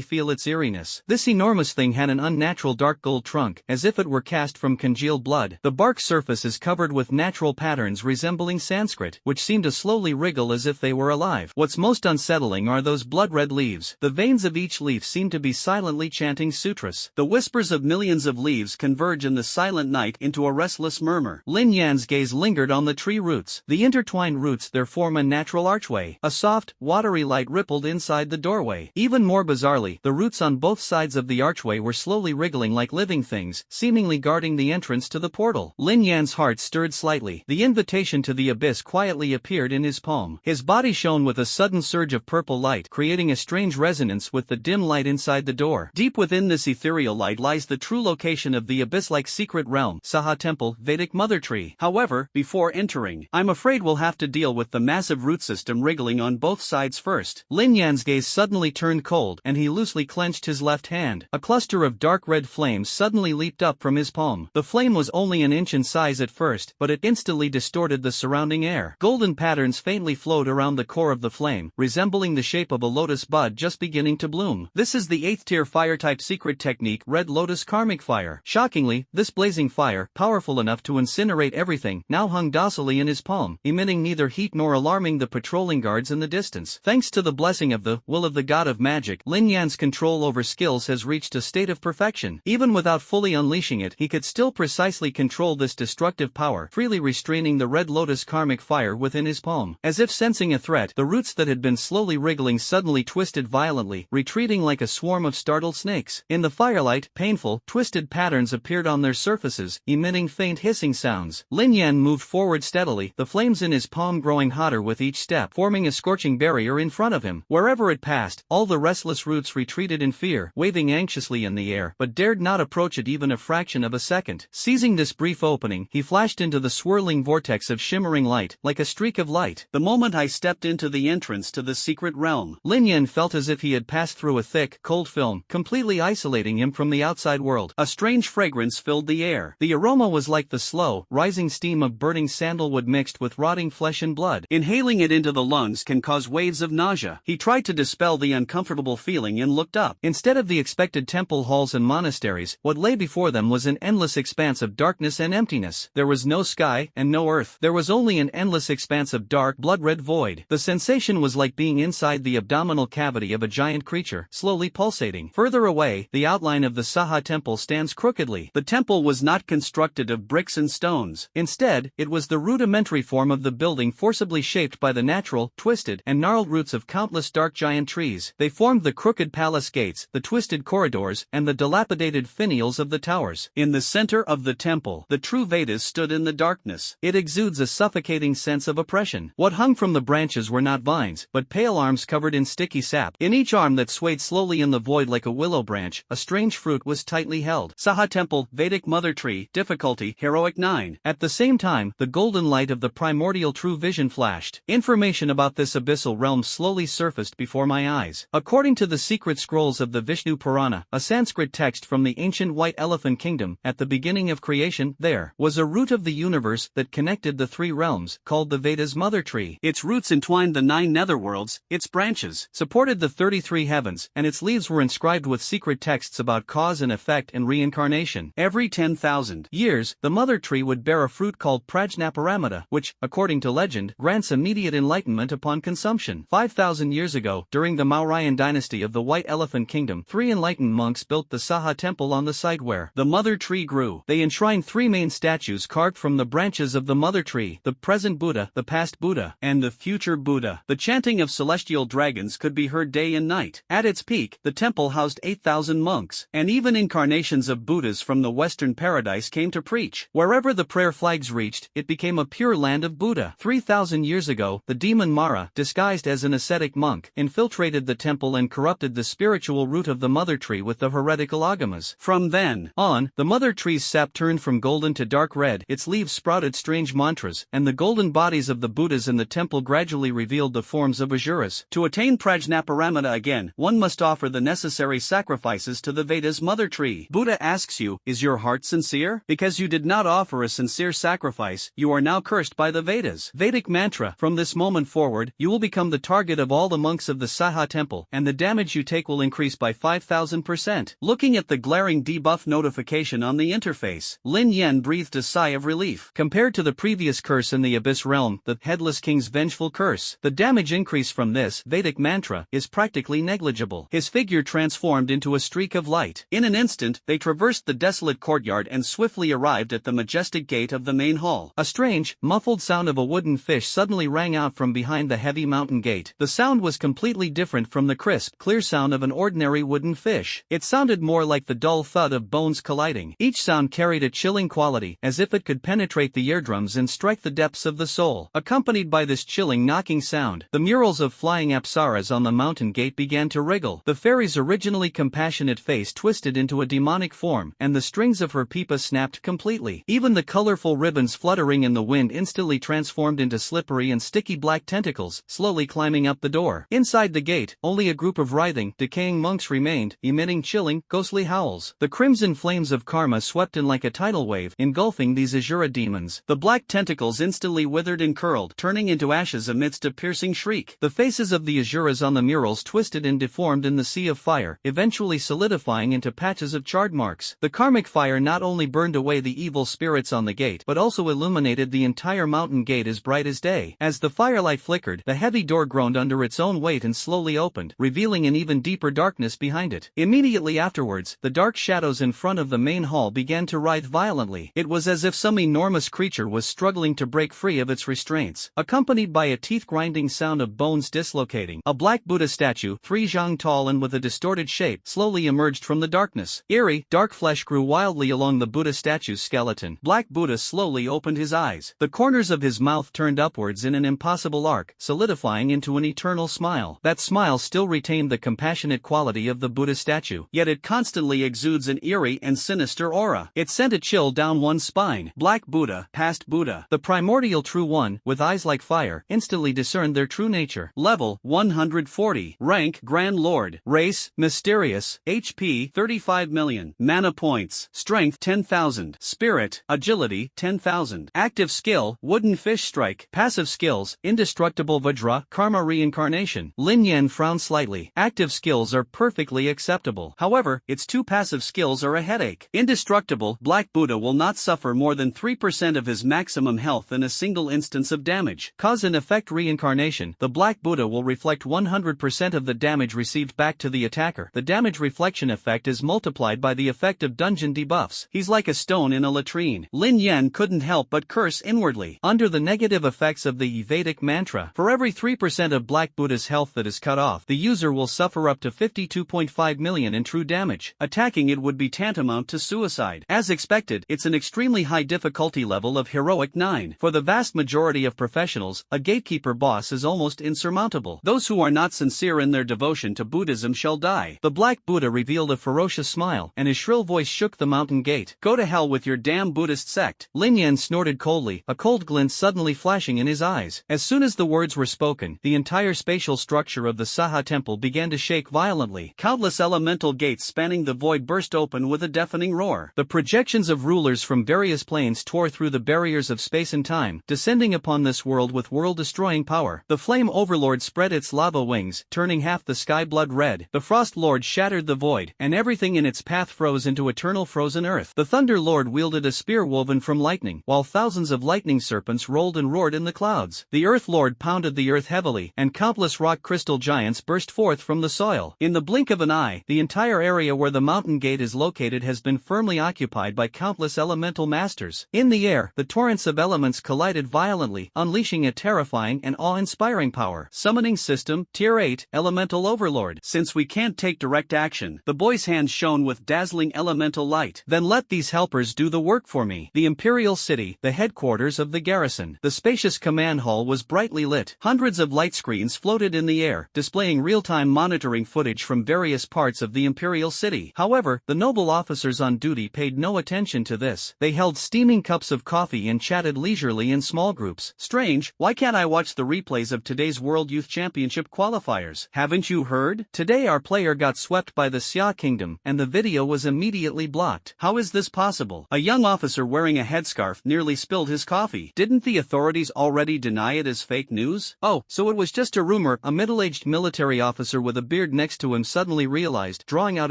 feel its eeriness. This enormous thing had an unnatural dark gold trunk, as if it were cast from congealed blood. The bark surface is covered with natural patterns resembling Sanskrit, which seem to slowly wriggle as if they were alive. What's most unsettling are those blood-red leaves. The veins of each leaf seem to be silently chanting sutras. The whispers of millions of leaves converge in the silent night into a restless murmur. Lin Yan's gaze lingered on the tree roots. The intertwined roots there form a natural archway. A soft, watery light rippled inside the doorway. Even more bizarrely, the roots on both sides of the archway were slowly wriggling like living things, seemingly guarding the entrance to the portal. Lin Yan's heart stirred slightly. The invitation to the abyss quietly appeared in his palm. His body shone with a sudden surge of purple light, creating a strange resonance with the dim light inside the door. Deep within this ethereal light lies the true location of the abyss-like secret realm, Saha Temple, Vedic Mother Tree. However, before entering, I'm afraid we'll have to deal with the massive root system wriggling on both sides first. Lin Yan's gaze suddenly turned cold, and he loosely clenched his left hand. A cluster of dark red flames suddenly leaped up from his palm. The flame was only an inch in size at first, but it instantly distorted the surrounding air. Golden patterns faintly flowed around the core of the flame, resembling the shape of a lotus bud just beginning to bloom. This is the 8th tier fire-type secret technique, Red Lotus Karmic Fire. Shockingly, this blazing fire, powerful enough to incinerate everything, now hung docilely in his palm, emitting neither heat nor alarming the patrolling guards in the distance. Thanks to the blessing of the will of the god of magic, Lin Yan's control over skills has reached a state of perfection. Even without fully unleashing it, he could still precisely control this destructive power, freely restraining the Red Lotus Karmic Fire within his palm. As if sensing a threat, the roots that had been slowly wriggling suddenly twisted violently, retreating like a swarm of startled snakes. In the firelight, painful, twisted patterns appeared on their surfaces, emitting faint hissing sounds. Lin Yen moved forward steadily, the flames in his palm growing hotter with each step, forming a scorching barrier in front of him. Wherever it passed, all the restless roots retreated in fear, waving anxiously in the air, but dared not approach it even a fraction of a second. Seizing this brief opening, he flashed into the swirling vortex of shimmering light, like a streak of light. The moment I stepped into the entrance to the secret realm, Lin Yen felt as if he had passed through a thick, cold film, completely isolating him from the outside world. A strange fragrance filled the air. The aroma was like the slow, rising steam of burning sandalwood mixed with rotting flesh and blood. Inhaling it into the lungs can cause waves of nausea. He tried to dispel the uncomfortable feeling building and looked up. Instead of the expected temple halls and monasteries, what lay before them was an endless expanse of darkness and emptiness. There was no sky and no earth. There was only an endless expanse of dark, blood-red void. The sensation was like being inside the abdominal cavity of a giant creature, slowly pulsating. Further away, the outline of the Saha temple stands crookedly. The temple was not constructed of bricks and stones. Instead, it was the rudimentary form of the building forcibly shaped by the natural, twisted, and gnarled roots of countless dark giant trees. They formed the crooked palace gates, the twisted corridors, and the dilapidated finials of the towers. In the center of the temple, the true Vedas stood in the darkness. It exudes a suffocating sense of oppression. What hung from the branches were not vines, but pale arms covered in sticky sap. In each arm that swayed slowly in the void like a willow branch, a strange fruit was tightly held. Saha Temple, Vedic Mother Tree, difficulty, heroic 9. At the same time, the golden light of the primordial true vision flashed. Information about this abyssal realm slowly surfaced before my eyes. According to the secret scrolls of the Vishnu Purana, a Sanskrit text from the ancient White Elephant Kingdom, at the beginning of creation, there was a root of the universe that connected the three realms, called the Veda's Mother Tree. Its roots entwined the 9 netherworlds, its branches supported the 33 heavens, and its leaves were inscribed with secret texts about cause and effect and reincarnation. Every 10,000 years, the Mother Tree would bear a fruit called Prajnaparamita, which, according to legend, grants immediate enlightenment upon consumption. 5,000 years ago, during the Mauryan dynasty of the White Elephant Kingdom, 3 enlightened monks built the Saha temple on the site where the Mother Tree grew. They enshrined 3 main statues carved from the branches of the Mother Tree: the present Buddha, the past Buddha, and the future Buddha. The chanting of celestial dragons could be heard day and night. At its peak, the temple housed 8,000 monks, and even incarnations of Buddhas from the Western paradise came to preach. Wherever the prayer flags reached, it became a pure land of Buddha. 3,000 years ago, the demon Mara, disguised as an ascetic monk, infiltrated the temple and corrupted the spiritual root of the Mother Tree with the heretical agamas. From then on, the Mother Tree's sap turned from golden to dark red, its leaves sprouted strange mantras, and the golden bodies of the Buddhas in the temple gradually revealed the forms of Asuras. To attain Prajnaparamita again, one must offer the necessary sacrifices to the Veda's Mother Tree. Buddha asks you, is your heart sincere? Because you did not offer a sincere sacrifice, you are now cursed by the Vedas. Vedic mantra: from this moment forward, you will become the target of all the monks of the Saha temple, and the damage you take will increase by 5,000%. Looking at the glaring debuff notification on the interface, Lin Yen breathed a sigh of relief. Compared to the previous curse in the Abyss realm, the Headless King's vengeful curse, the damage increase from this Vedic mantra is practically negligible. His figure transformed into a streak of light. In an instant, they traversed the desolate courtyard and swiftly arrived at the majestic gate of the main hall. A strange, muffled sound of a wooden fish suddenly rang out from behind the heavy mountain gate. The sound was completely different from the crisp, clear sound of an ordinary wooden fish. It sounded more like the dull thud of bones colliding. Each sound carried a chilling quality, as if it could penetrate the eardrums and strike the depths of the soul. Accompanied by this chilling knocking sound, the murals of flying apsaras on the mountain gate began to wriggle. The fairy's originally compassionate face twisted into a demonic form, and the strings of her pipa snapped completely. Even the colorful ribbons fluttering in the wind instantly transformed into slippery and sticky black tentacles, slowly climbing up the door. Inside the gate, only a group of writhing, decaying monks remained, emitting chilling, ghostly howls. The crimson flames of karma swept in like a tidal wave, engulfing these Asura demons. The black tentacles instantly withered and curled, turning into ashes amidst a piercing shriek. The faces of the Asuras on the murals twisted and deformed in the sea of fire, eventually solidifying into patches of charred marks. The karmic fire not only burned away the evil spirits on the gate, but also illuminated the entire mountain gate as bright as day. As the firelight flickered, the heavy door groaned under its own weight and slowly opened, revealing an even deeper darkness behind it. Immediately afterwards, the dark shadows in front of the main hall began to writhe violently. It was as if some enormous creature was struggling to break free of its restraints. Accompanied by a teeth-grinding sound of bones dislocating, a black Buddha statue, 3 zhang tall and with a distorted shape, slowly emerged from the darkness. Eerie, dark flesh grew wildly along the Buddha statue's skeleton. Black Buddha slowly opened his eyes. The corners of his mouth turned upwards in an impossible arc, solidifying into an eternal smile. That smile still retained the compassionate quality of the Buddha statue, yet it constantly exudes an eerie and sinister aura. It sent a chill down one's spine. Black Buddha, past Buddha. The primordial true one, with eyes like fire, instantly discerned their true nature. Level 140. Rank Grand Lord. Race Mysterious. HP 35 million. Mana points. Strength 10,000. Spirit Agility 10,000. Active skill Wooden Fish Strike. Passive skills Indestructible Vajra Karma Reincarnation. Lin Yen frowned slightly. Active active skills are perfectly acceptable. However, its 2 passive skills are a headache. Indestructible, Black Buddha will not suffer more than 3% of his maximum health in a single instance of damage. Cause and effect reincarnation, the Black Buddha will reflect 100% of the damage received back to the attacker. The damage reflection effect is multiplied by the effect of dungeon debuffs. He's like a stone in a latrine. Lin Yen couldn't help but curse inwardly. Under the negative effects of the Vedic mantra, for every 3% of Black Buddha's health that is cut off, the user will suffer up to 52.5 million in true damage. Attacking it would be tantamount to suicide. As expected, it's an extremely high difficulty level of Heroic 9. For the vast majority of professionals, a gatekeeper boss is almost insurmountable. Those who are not sincere in their devotion to Buddhism shall die. The Black Buddha revealed a ferocious smile, and his shrill voice shook the mountain gate. Go to hell with your damn Buddhist sect. Lin Yen snorted coldly, a cold glint suddenly flashing in his eyes. As soon as the words were spoken, the entire spatial structure of the Saha temple began to shake violently. Countless elemental gates spanning the void burst open with a deafening roar. The projections of rulers from various planes tore through the barriers of space and time, descending upon this world with world-destroying power. The Flame Overlord spread its lava wings, turning half the sky blood red. The Frost Lord shattered the void, and everything in its path froze into eternal frozen earth. The Thunder Lord wielded a spear woven from lightning, while thousands of lightning serpents rolled and roared in the clouds. The Earth Lord pounded the earth heavily, and countless rock crystal giants burst forth from the soil. In the blink of an eye, the entire area where the mountain gate is located has been firmly occupied by countless elemental masters. In the air, the torrents of elements collided violently, unleashing a terrifying and awe-inspiring power. Summoning system, Tier 8, Elemental Overlord. Since we can't take direct action, the boy's hands shone with dazzling elemental light. Then let these helpers do the work for me. The Imperial City, the headquarters of the garrison. The spacious command hall was brightly lit. Hundreds of light screens floated in the air, displaying real-time monitoring footage from various parts of the Imperial City. However, the noble officers on duty paid no attention to this. They held steaming cups of coffee and chatted leisurely in small groups. Strange, why can't I watch the replays of today's World Youth Championship qualifiers? Haven't you heard? Today our player got swept by the Xia Kingdom, and the video was immediately blocked. How is this possible? A young officer wearing a headscarf nearly spilled his coffee. Didn't the authorities already deny it as fake news? Oh, so it was just a rumor. A middle-aged military officer with a beard next to him suddenly realized, drawing out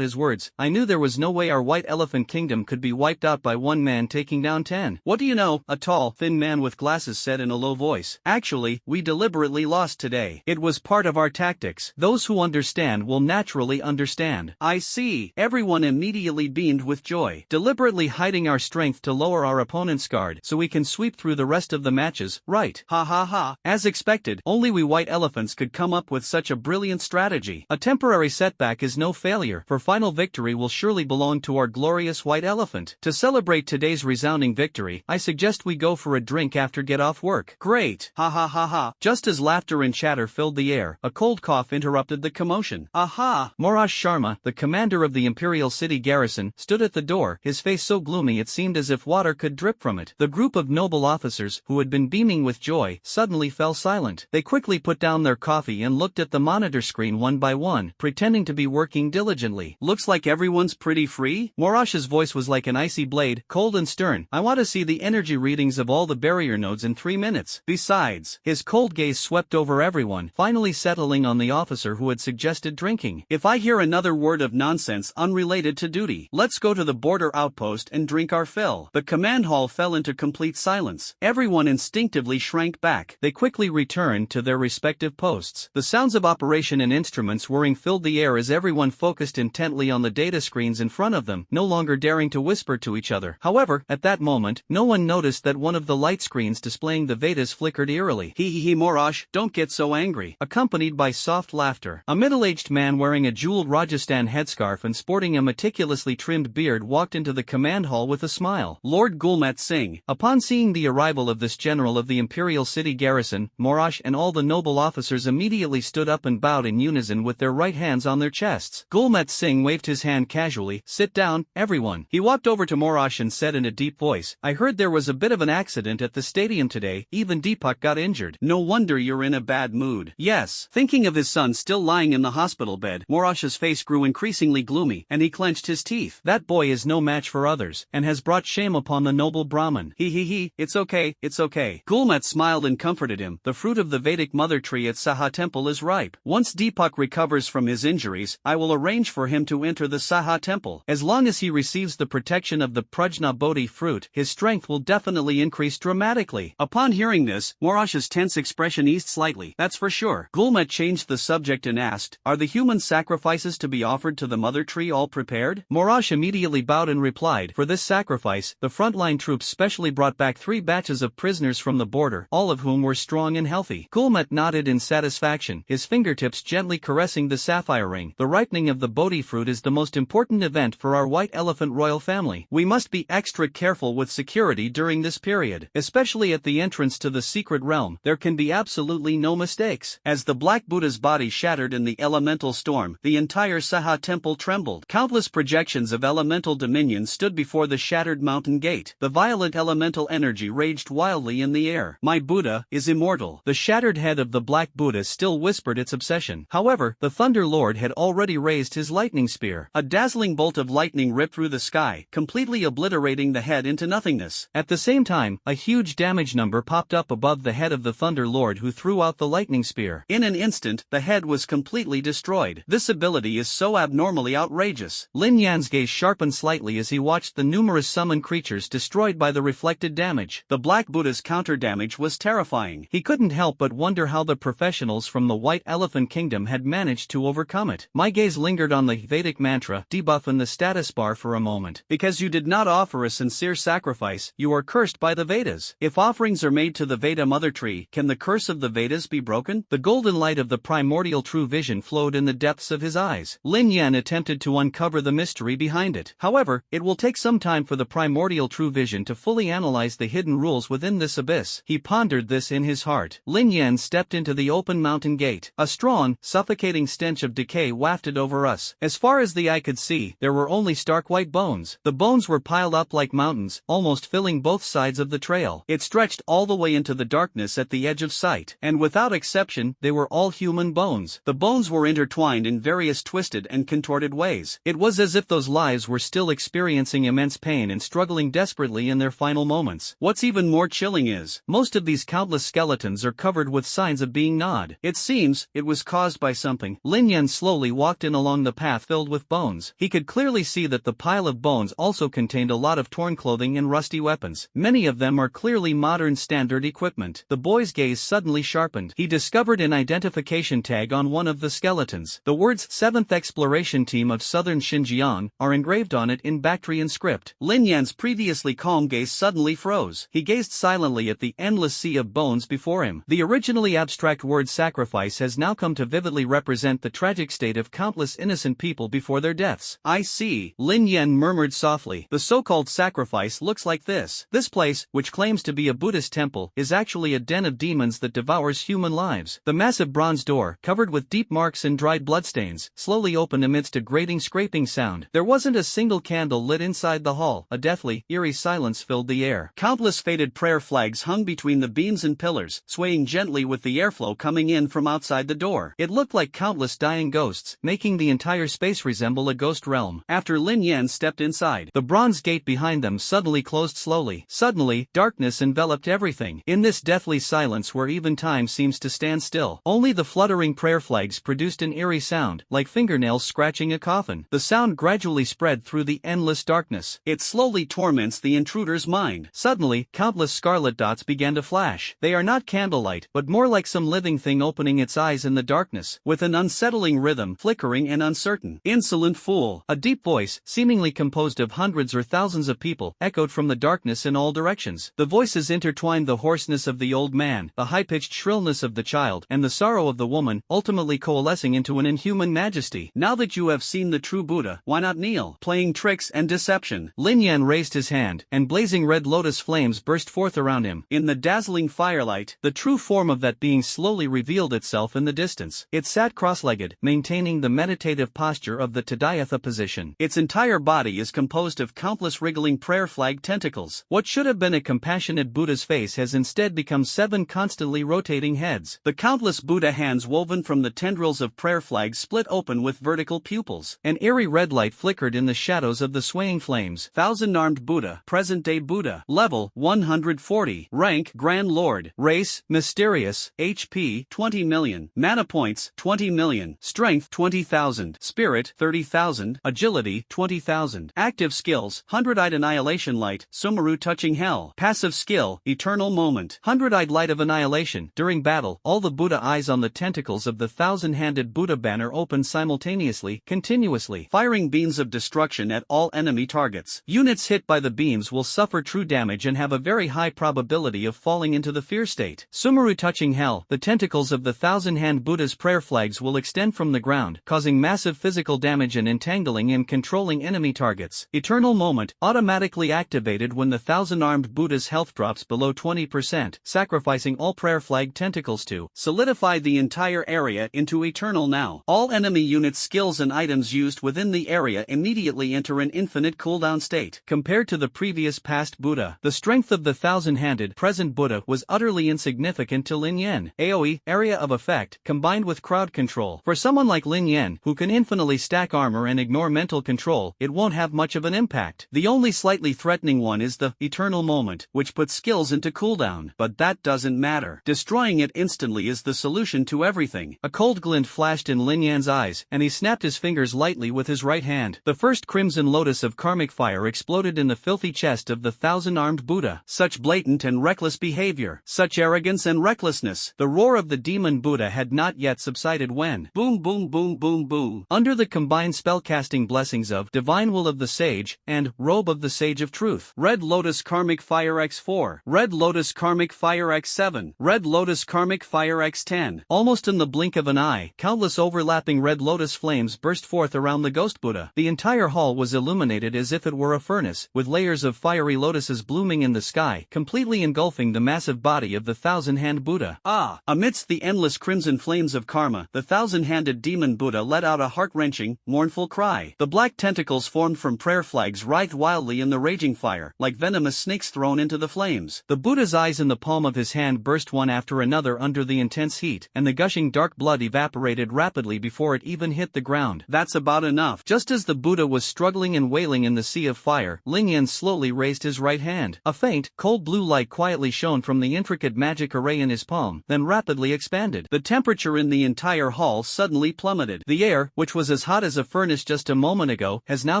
his words, I knew there was no way our White Elephant Kingdom could be wiped out by one man taking down 10. What do you know? A tall, thin man with glasses said in a low voice. Actually, we deliberately lost today. It was part of our tactics. Those who understand will naturally understand. I see. Everyone immediately beamed with joy. Deliberately hiding our strength to lower our opponent's guard so we can sweep through the rest of the matches, right? Ha ha ha. As expected, only we white elephants could come up with such a brilliant strategy. A temporary setback is no failure, for final victory will surely belong to our glorious white elephant. To celebrate today's resounding victory, I suggest we go for a drink after get off work. Great. Ha ha ha ha. Just as laughter and chatter filled the air, a cold cough interrupted the commotion. Aha! Morash Sharma, the commander of the Imperial City garrison, stood at the door, his face so gloomy it seemed as if water could drip from it. The group of noble officers, who had been beaming with joy, suddenly fell silent. They quickly put down their coffee and looked at the monitor screen one by one, pretending to be working diligently. Looks like everyone's pretty free? Morash's voice was like an icy blade, cold and stern. I want to see the energy readings of all the barrier nodes in 3 minutes. Besides, his cold gaze swept over everyone, finally settling on the officer who had suggested drinking. If I hear another word of nonsense unrelated to duty, let's go to the border outpost and drink our fill. The command hall fell into complete silence. Everyone instinctively shrank back. They quickly returned to their respective posts. The sounds of operation and instruments whirring filled the air as everyone focused intently on the data screens in front of them, no longer daring to whisper to each other. However, at that moment, no one noticed that one of the light screens displaying the Vedas flickered eerily. Hee Morash, don't get so angry. Accompanied by soft laughter, a middle-aged man wearing a jeweled Rajasthan headscarf and sporting a meticulously trimmed beard walked into the command hall with a smile. Lord Gulmat Singh. Upon seeing the arrival of this general of the Imperial City garrison, Morash and all the noble officers immediately stood up and bowed in unison with their right hands on their chests. Gulmat Singh waved his hand casually. Sit down, everyone. He walked over to Morash and said in a deep voice, I heard there was a bit of an accident at the stadium today, even Deepak got injured. No wonder you're in a bad mood. Yes. Thinking of his son still lying in the hospital bed, Morash's face grew increasingly gloomy, and he clenched his teeth. That boy is no match for others, and has brought shame upon the noble Brahmin. It's okay, it's okay. Gulmat smiled and comforted him. The fruit of the Vedic mother tree at Saha temple is ripe. Once Deepak recovers recovers from his injuries, I will arrange for him to enter the Saha temple. As long as he receives the protection of the Prajna Bodhi fruit, his strength will definitely increase dramatically. Upon hearing this, Morash's tense expression eased slightly. That's for sure. Gulma changed the subject and asked, "Are the human sacrifices to be offered to the mother tree all prepared?" Morash immediately bowed and replied, "For this sacrifice, the frontline troops specially brought back 3 batches of prisoners from the border, all of whom were strong and healthy." Gulmat nodded in satisfaction, his fingertips gently caressing the sapphire ring. "The ripening of the Bodhi fruit is the most important event for our white elephant royal family. We must be extra careful with security during this period, especially at the entrance to the secret realm. There can be absolutely no mistakes." As the Black Buddha's body shattered in the elemental storm, the entire Saha temple trembled. Countless projections of elemental dominion stood before the shattered mountain gate. The violent elemental energy raged wildly in the air. "My Buddha is immortal." The shattered head of the Black Buddha still whispered its obsession. However, the Thunder Lord had already raised his lightning spear. A dazzling bolt of lightning ripped through the sky, completely obliterating the head into nothingness. At the same time, a huge damage number popped up above the head of the Thunder Lord who threw out the lightning spear. In an instant, the head was completely destroyed. This ability is so abnormally outrageous. Lin Yan's gaze sharpened slightly as he watched the numerous summoned creatures destroyed by the reflected damage. The Black Buddha's counter damage was terrifying. He couldn't help but wonder how the professionals from the White Elephant Kingdom had managed to overcome it. My gaze lingered on the Vedic mantra, debuff in the status bar for a moment. "Because you did not offer a sincere sacrifice, you are cursed by the Vedas. If offerings are made to the Veda mother tree, can the curse of the Vedas be broken?" The golden light of the primordial true vision flowed in the depths of his eyes. Lin Yen attempted to uncover the mystery behind it. However, it will take some time for the primordial true vision to fully analyze the hidden rules within this abyss. He pondered this in his heart. Lin Yen stepped into the open mountain gate. A strong, suffocating stench of decay wafted over us. As far as the eye could see, there were only stark white bones. The bones were piled up like mountains, almost filling both sides of the trail. It stretched all the way into the darkness at the edge of sight, and without exception, they were all human bones. The bones were intertwined in various twisted and contorted ways. It was as if those lives were still experiencing immense pain and struggling desperately in their final moments. What's even more chilling is, most of these countless skeletons are covered with signs of being gnawed. It seems, it was caused by something. Lin Yen slowly walked in along the path filled with bones. He could clearly see that the pile of bones also contained a lot of torn clothing and rusty weapons. Many of them are clearly modern standard equipment. The boy's gaze suddenly sharpened. He discovered an identification tag on one of the skeletons. The words 7th Exploration Team of Southern Xinjiang are engraved on it in Bactrian script. Lin Yan's previously calm gaze suddenly froze. He gazed silently at the endless sea of bones before him. The originally abstract word sacrifice has now come to vividly represent the tragic state of countless innocent people before their deaths. "I see," Lin Yen murmured softly. "The so-called sacrifice looks like this. This place, which claims to be a Buddhist temple, is actually a den of demons that devours human lives." The massive bronze door, covered with deep marks and dried bloodstains, slowly opened amidst a grating scraping sound. There wasn't a single candle lit inside the hall. A deathly, eerie silence filled the air. Countless faded prayer flags hung between the beams and pillars, swaying gently with the airflow coming in from outside the door. It looked like countless dying ghosts, making the entire space resemble a ghost realm. After Lin Yen stepped inside, the bronze gate behind them suddenly closed slowly. Suddenly, darkness enveloped everything. In this deathly silence where even time seems to stand still, only the fluttering prayer flags produced an eerie sound, like fingernails scratching a coffin. The sound gradually spread through the endless darkness. It slowly torments the intruder's mind. Suddenly, countless scarlet dots began to flash. They are not candlelight, but more like some living thing opening its eyes in the darkness, with an unsettling rhythm, flickering and uncertain. "Insolent fool!" A deep voice, seemingly composed of hundreds or thousands of people, echoed from the darkness in all directions. The voices intertwined the hoarseness of the old man, the high-pitched shrillness of the child, and the sorrow of the woman, ultimately coalescing into an inhuman majesty. "Now that you have seen the true Buddha, why not kneel?" Playing tricks and deception. Lin Yen raised his hand, and blazing red lotus flames burst forth around him. In the dazzling firelight, the true form of that being slowly revealed itself in the distance. It sat cross-legged, maintaining the meditative posture of the Tadayatha position. Its entire body is composed of countless wriggling prayer flag tentacles. What should have been a compassionate Buddha's face has instead become 7 constantly rotating heads. The countless Buddha hands woven from the tendrils of prayer flags split open with vertical pupils. An eerie red light flickered in the shadows of the swaying flames. Thousand-armed Buddha, present-day Buddha. Level, 140. Rank, Grand Lord. Race, mysterious. HP, 20 million. Mana points, 20 million, strength 20,000, spirit 30,000, agility 20,000. Active skills: 100-eyed annihilation light, Sumeru touching hell. Passive skill: eternal moment, 100-eyed light of annihilation. During battle, all the Buddha eyes on the tentacles of the thousand-handed Buddha banner open simultaneously, continuously, firing beams of destruction at all enemy targets. Units hit by the beams will suffer true damage and have a very high probability of falling into the fear state. Sumeru touching hell: the tentacles of the thousand-hand Buddha's prayer flags will extend from the ground, causing massive physical damage and entangling and controlling enemy targets. Eternal moment, automatically activated when the thousand-armed Buddha's health drops below 20%, sacrificing all prayer flag tentacles to solidify the entire area into eternal now. All enemy units' skills and items used within the area immediately enter an infinite cooldown state. Compared to the previous past Buddha, the strength of the thousand-handed present Buddha was utterly insignificant to Lin Yen. AoE, area of effect, combined with crowd control. For someone like Lin Yen, who can infinitely stack armor and ignore mental control, it won't have much of an impact. The only slightly threatening one is the eternal moment, which puts skills into cooldown. But that doesn't matter. Destroying it instantly is the solution to everything. A cold glint flashed in Lin Yan's eyes, and he snapped his fingers lightly with his right hand. The first crimson lotus of karmic fire exploded in the filthy chest of the thousand-armed Buddha. Such blatant and reckless behavior, such arrogance and recklessness. The roar of the demon Buddha had not yet subsided when boom boom boom boom boom. Under the combined spellcasting blessings of Divine Will of the Sage and Robe of the Sage of Truth. Red Lotus Karmic Fire X4, Red Lotus Karmic Fire X7, Red Lotus Karmic Fire X10. Almost in the blink of an eye, countless overlapping Red Lotus flames burst forth around the Ghost Buddha. The entire hall was illuminated as if it were a furnace, with layers of fiery lotuses blooming in the sky, completely engulfing the massive body of the thousand-hand Buddha. Amidst the endless crimson flames of karma, the thousand-handed demon Buddha let out a heart-wrenching, mournful cry. The black tentacles formed from prayer flags writhed wildly in the raging fire, like venomous snakes thrown into the flames. The Buddha's eyes in the palm of his hand burst one after another under the intense heat, and the gushing dark blood evaporated rapidly before it even hit the ground. That's about enough. Just as the Buddha was struggling and wailing in the sea of fire, Lin Yen slowly raised his right hand. A faint, cold blue light quietly shone from the intricate magic array in his palm, then rapidly expanded. The temperature in the entire hall suddenly plummeted. The air, which was as hot as a furnace just a moment ago, has now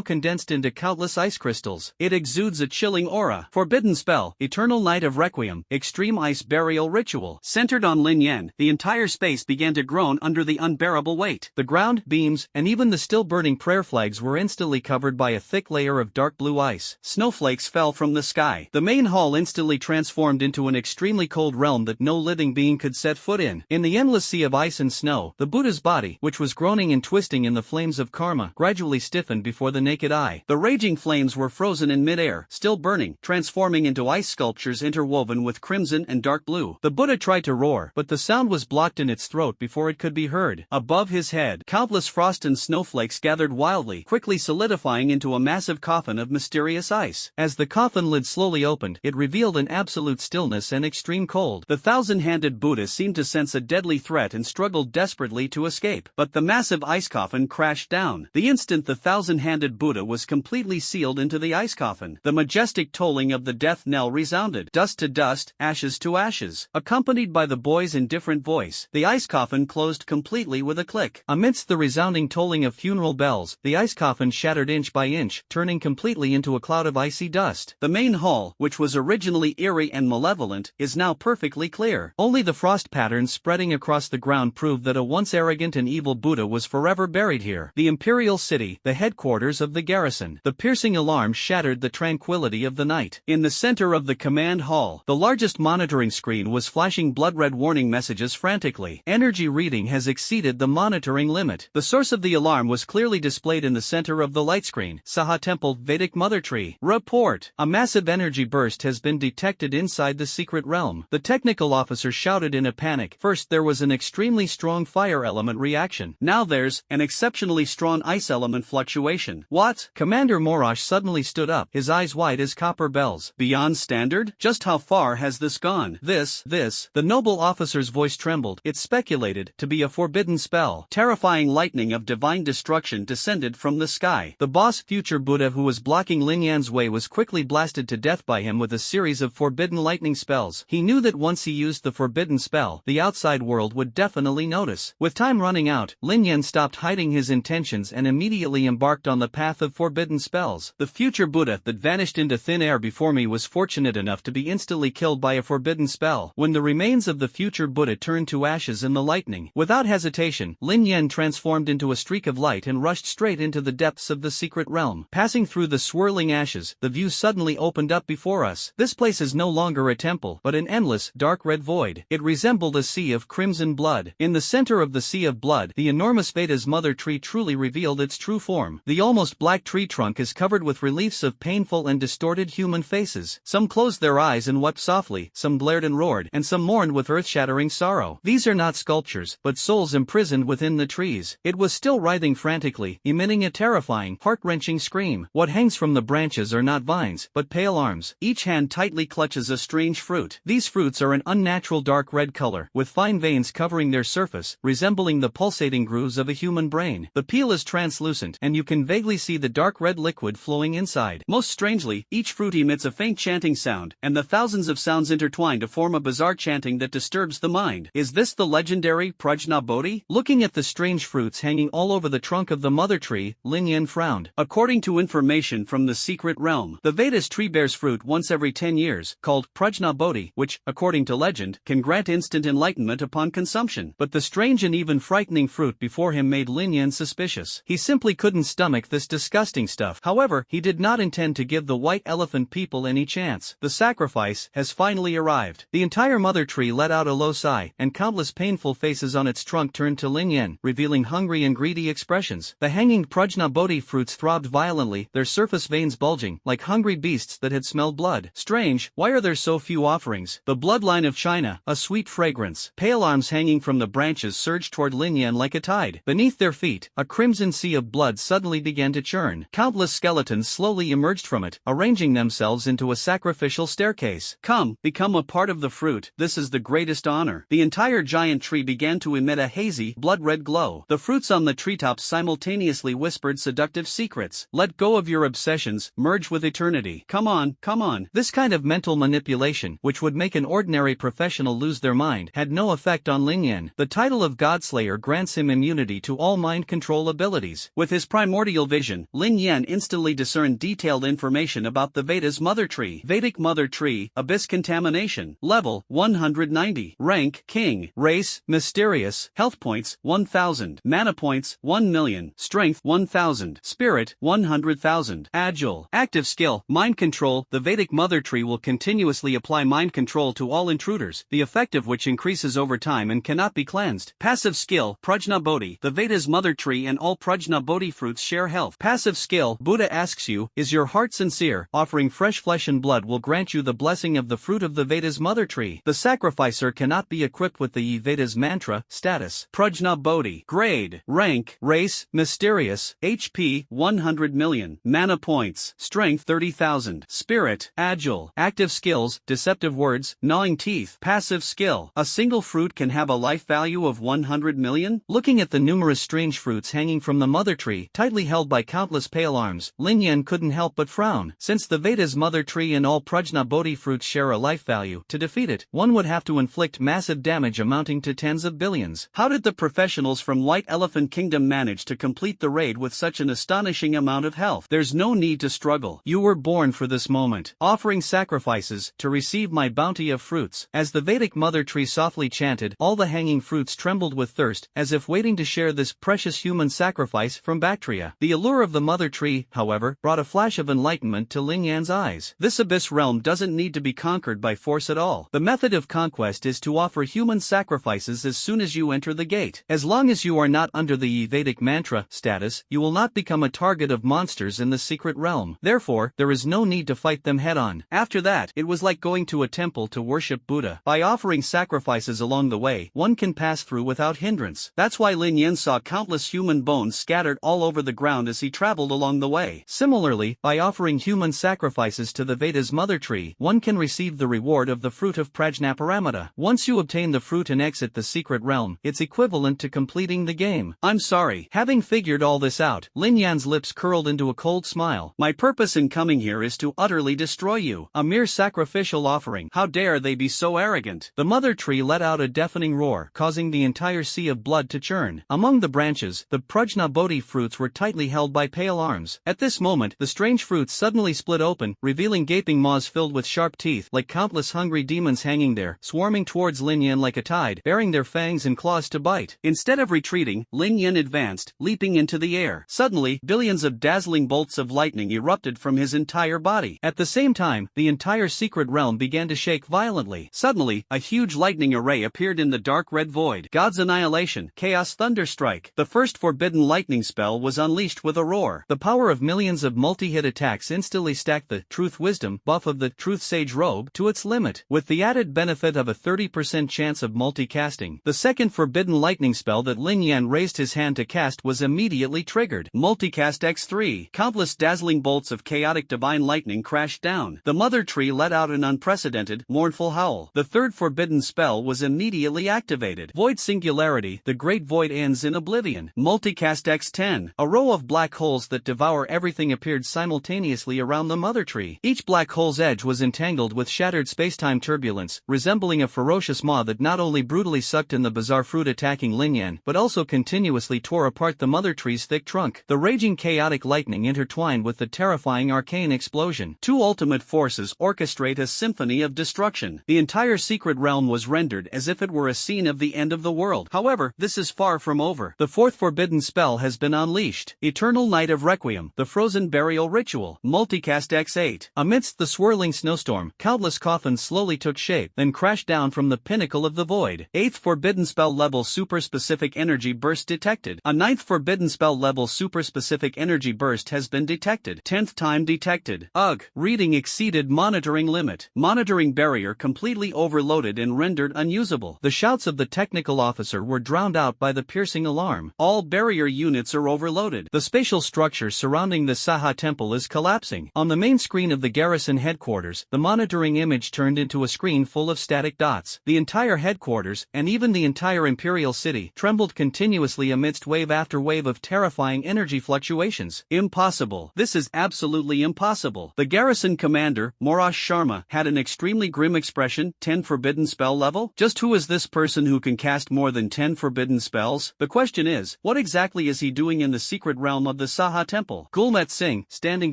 condensed into countless ice crystals. It exudes a chilling aura. Forbidden spell, Eternal Night of Requiem, Extreme Ice Burial Ritual. Centered on Lin Yen, the entire space began to groan under the unbearable weight. The ground, beams, and even the still burning prayer flags were instantly covered by a thick layer of dark blue ice. Snowflakes fell from the sky. The main hall instantly transformed into an extremely cold realm that no living being could set foot in. In the endless sea of ice and snow, the Buddha's body, which was groaning and twisting in the flames of karma, gradually stiffened before the naked eye. The raging flames were frozen in midair, still burning, transforming into ice sculptures interwoven with crimson and dark blue. The Buddha tried to roar, but the sound was blocked in its throat before it could be heard. Above his head, countless frost and snowflakes gathered wildly, quickly solidifying into a massive coffin of mysterious ice. As the coffin lid slowly opened, it revealed an absolute stillness and extreme cold. The thousand-handed Buddha seemed to sense a deadly threat and struggled desperately to escape. But the massive ice coffin crashed down. The instant the thousand-handed Buddha was completely sealed into the ice coffin, the majestic tolling of the death knell resounded. Dust to dust, ashes to ashes. Accompanied by the boy's indifferent voice, the ice coffin closed completely with a click. Amidst the resounding tolling of funeral bells, the ice coffin shattered inch by inch, turning completely into a cloud of icy dust. The main hall, which was originally eerie and malevolent, is now perfectly clear. Only the frost patterns spreading across the ground prove that a once arrogant and evil Buddha was forever buried here. The Imperial City, the headquarters of the garrison. The piercing alarm shattered the tranquility of the night. In the center of the command hall, the largest monitoring screen was flashing blood-red warning messages frantically. Energy reading has exceeded the monitoring limit. The source of the alarm was clearly displayed in the center of the light screen. Saha Temple Vedic Mother Tree. Report. A massive energy burst has been detected inside the secret realm. The technical officer shouted in a panic. First there was an extremely strong fire element reaction. Now there's an exceptionally strong ice element fluctuation. What? Commander Morash suddenly stood up, his eyes wide as copper bells. Beyond standard? Just how far has this gone? This, the noble officer's voice trembled. It's speculated to be a forbidden spell. Terrifying lightning of divine destruction descended from the sky. The boss future Buddha who was blocking Lin Yan's way was quickly blasted to death by him with a series of forbidden lightning spells. He knew that once he used the forbidden spell, the outside world would definitely notice. With time running out, Lin Yen stopped hiding his intentions and immediately embarked on the path of forbidden spells. The future Buddha that vanished into thin air before me was fortunate enough to be instantly killed by a forbidden spell. When the remains of the future Buddha turned to ashes in the lightning, without hesitation, Lin Yen transformed into a streak of light and rushed straight into the depths of the secret realm. Passing through the swirling ashes, the view suddenly opened up before us. This place is no longer a temple, but an endless, dark red void. It resembled a sea of crimson blood. In the center of the sea of blood, the enormous Veda's mother tree truly revealed its true form. The almost black tree trunk is covered with reliefs of painful and distorted human faces. Some closed their eyes and wept softly, some glared and roared, and some mourned with earth-shattering sorrow. These are not sculptures, but souls imprisoned within the trees. It was still writhing frantically, emitting a terrifying, heart-wrenching scream. What hangs from the branches are not vines, but pale arms. Each hand tightly clutches a strange fruit. These fruits are an unnatural dark red color, with fine veins covering their surface, resembling the pulsating grooves of a human brain. The peel is translucent, and you can vaguely see the dark red liquid flowing inside. Most strangely, each fruit emits a faint chanting sound, and the thousands of sounds intertwine to form a bizarre chanting that disturbs the mind. Is this the legendary Prajna Bodhi? Looking at the strange fruits hanging all over the trunk of the mother tree, Lin Yen frowned. According to information from the secret realm, the Veda's tree bears fruit once every 10 years, called Prajna Bodhi, which, according to legend, can grant instant enlightenment upon consumption. But the strange and even frightening fruit before him made Lin Yen suspicious. He simply couldn't stomach this disgusting stuff. However, he did not intend to give the white elephant people any chance. The sacrifice has finally arrived. The entire mother tree let out a low sigh, and countless painful faces on its trunk turned to Lin Yen, revealing hungry and greedy expressions. The hanging Prajna Bodhi fruits throbbed violently, their surface veins bulging, like hungry beasts that had smelled blood. Strange, why are there so few offerings? The bloodline of China, a sweet fragrance. Pale arms hanging from the branches surged toward Lin Yen like a tide. Beneath their feet, a crimson sea of blood suddenly began to churn. Countless skeletons slowly emerged from it, arranging themselves into a sacrificial staircase. Come, become a part of the fruit, this is the greatest honor. The entire giant tree began to emit a hazy, blood-red glow. The fruits on the treetops simultaneously whispered seductive secrets. Let go of your obsessions, merge with eternity. Come on, come on. This kind of mental manipulation, which would make an ordinary professional lose their mind, had no effect on Lin Yen. The title of Godslayer grants him immunity to all mind control abilities. With his primordial vision, Lin Yen instantly discerned detailed information about the Veda's mother tree. Vedic mother tree, abyss contamination. Level, 190. Rank, king. Race, mysterious. Health points, 1000. Mana points, 1,000,000. Strength, 1000. Spirit, 100,000. Agile. Active skill, mind control. The Vedic mother tree will continuously apply mind control to all intruders, the effect of which increases over time and cannot be cleansed. Passive skill, Prajna Bodhi. The Veda's mother tree and all Prajna Bodhi fruits share health. Passive skill, Buddha asks you, is your heart sincere? Offering fresh flesh and blood will grant you the blessing of the fruit of the Veda's mother tree. The sacrificer cannot be equipped with the Veda's mantra. Status, Prajna Bodhi. Grade, rank, race, mysterious. HP, 100,000,000. Mana points, strength 30,000. Spirit, agile. Active skills, deceptive words, gnawing teeth. Passive skill, a single fruit can have a life value of 100,000,000. Looking at the numerous strange fruits hanging from the mother tree, tightly held by countless pale arms, Lin Yen couldn't help but frown. Since the Veda's mother tree and all Prajna Bodhi fruits share a life value, to defeat it, one would have to inflict massive damage amounting to tens of billions. How did the professionals from White Elephant Kingdom manage to complete the raid with such an astonishing amount of health? There's no need to struggle. You were born for this moment. Offering sacrifices, to receive my bounty of fruits. As the Vedic mother tree softly chanted, all the hanging fruits trembled with thirst, as if waiting to share this precious human sacrifice from Bactria. The allure of the mother tree, however, brought a flash of enlightenment to Lin Yan's eyes. This abyss realm doesn't need to be conquered by force at all. The method of conquest is to offer human sacrifices as soon as you enter the gate. As long as you are not under the Vedic mantra status, you will not become a target of monsters in the secret realm. Therefore, there is no need to fight them head-on. After that, it was like going to a temple to worship Buddha. By offering sacrifices along the way, one can pass through without hindrance. That's why Lin Yen saw countless human bones scattered all over the ground as he traveled along the way. Similarly, by offering human sacrifices to the Veda's mother tree, one can receive the reward of the fruit of Prajnaparamita. Once you obtain the fruit and exit the secret realm, it's equivalent to completing the game. I'm sorry. Having figured all this out, Lin Yan's lips curled into a cold smile. My purpose in coming here is to utterly destroy you. A mere sacrificial offering. How dare they be so arrogant? The mother tree let out a deafening roar, causing the entire entire sea of blood to churn. Among the branches, the Prajna Bodhi fruits were tightly held by pale arms. At this moment, the strange fruits suddenly split open, revealing gaping maws filled with sharp teeth, like countless hungry demons hanging there, swarming towards Lin Yen like a tide, baring their fangs and claws to bite. Instead of retreating, Lin Yen advanced, leaping into the air. Suddenly, billions of dazzling bolts of lightning erupted from his entire body. At the same time, the entire secret realm began to shake violently. Suddenly, a huge lightning array appeared in the dark red void. God's annihilation, Chaos Thunderstrike. The first forbidden lightning spell was unleashed with a roar. The power of millions of multi-hit attacks instantly stacked the Truth Wisdom buff of the Truth Sage robe to its limit, with the added benefit of a 30% chance of multicasting. The second forbidden lightning spell that Lin Yen raised his hand to cast was immediately triggered. Multicast X3. Countless dazzling bolts of chaotic divine lightning crashed down. The mother tree let out an unprecedented, mournful howl. The third forbidden spell was immediately activated. Void Singularity. The great void ends in oblivion. Multicast X10. A row of black holes that devour everything appeared simultaneously around the mother tree. Each black hole's edge was entangled with shattered spacetime turbulence, resembling a ferocious maw that not only brutally sucked in the bizarre fruit attacking Lin Yen, but also continuously tore apart the mother tree's thick trunk. The raging chaotic lightning intertwined with the terrifying arcane explosion. Two ultimate forces orchestrate a symphony of destruction. The entire secret realm was rendered as if it were a scene of the end of the world. However, this is far from over. The fourth forbidden spell has been unleashed. Eternal Night of Requiem. The frozen burial ritual. Multicast X8. Amidst the swirling snowstorm, countless coffins slowly took shape, then crashed down from the pinnacle of the void. Eighth forbidden spell level super specific energy burst detected. A ninth forbidden spell level super specific energy burst has been detected. 10th time detected. Ugh. Reading exceeded monitoring limit. Monitoring barrier completely overloaded and rendered unusable. The shouts of the technical officer were drowned out by the piercing alarm. All barrier units are overloaded. The spatial structure surrounding the Saha temple is collapsing. On the main screen of the garrison headquarters, the monitoring image turned into a screen full of static dots. The entire headquarters, and even the entire imperial city, trembled continuously amidst wave after wave of terrifying energy fluctuations. Impossible. This is absolutely impossible. The garrison commander, Morash Sharma, had an extremely grim expression. 10 forbidden spell level? Just who is this person who can cast more than 10 forbidden spells? The question is, what exactly is he doing in the secret realm of the Saha temple? Gulmet Singh, standing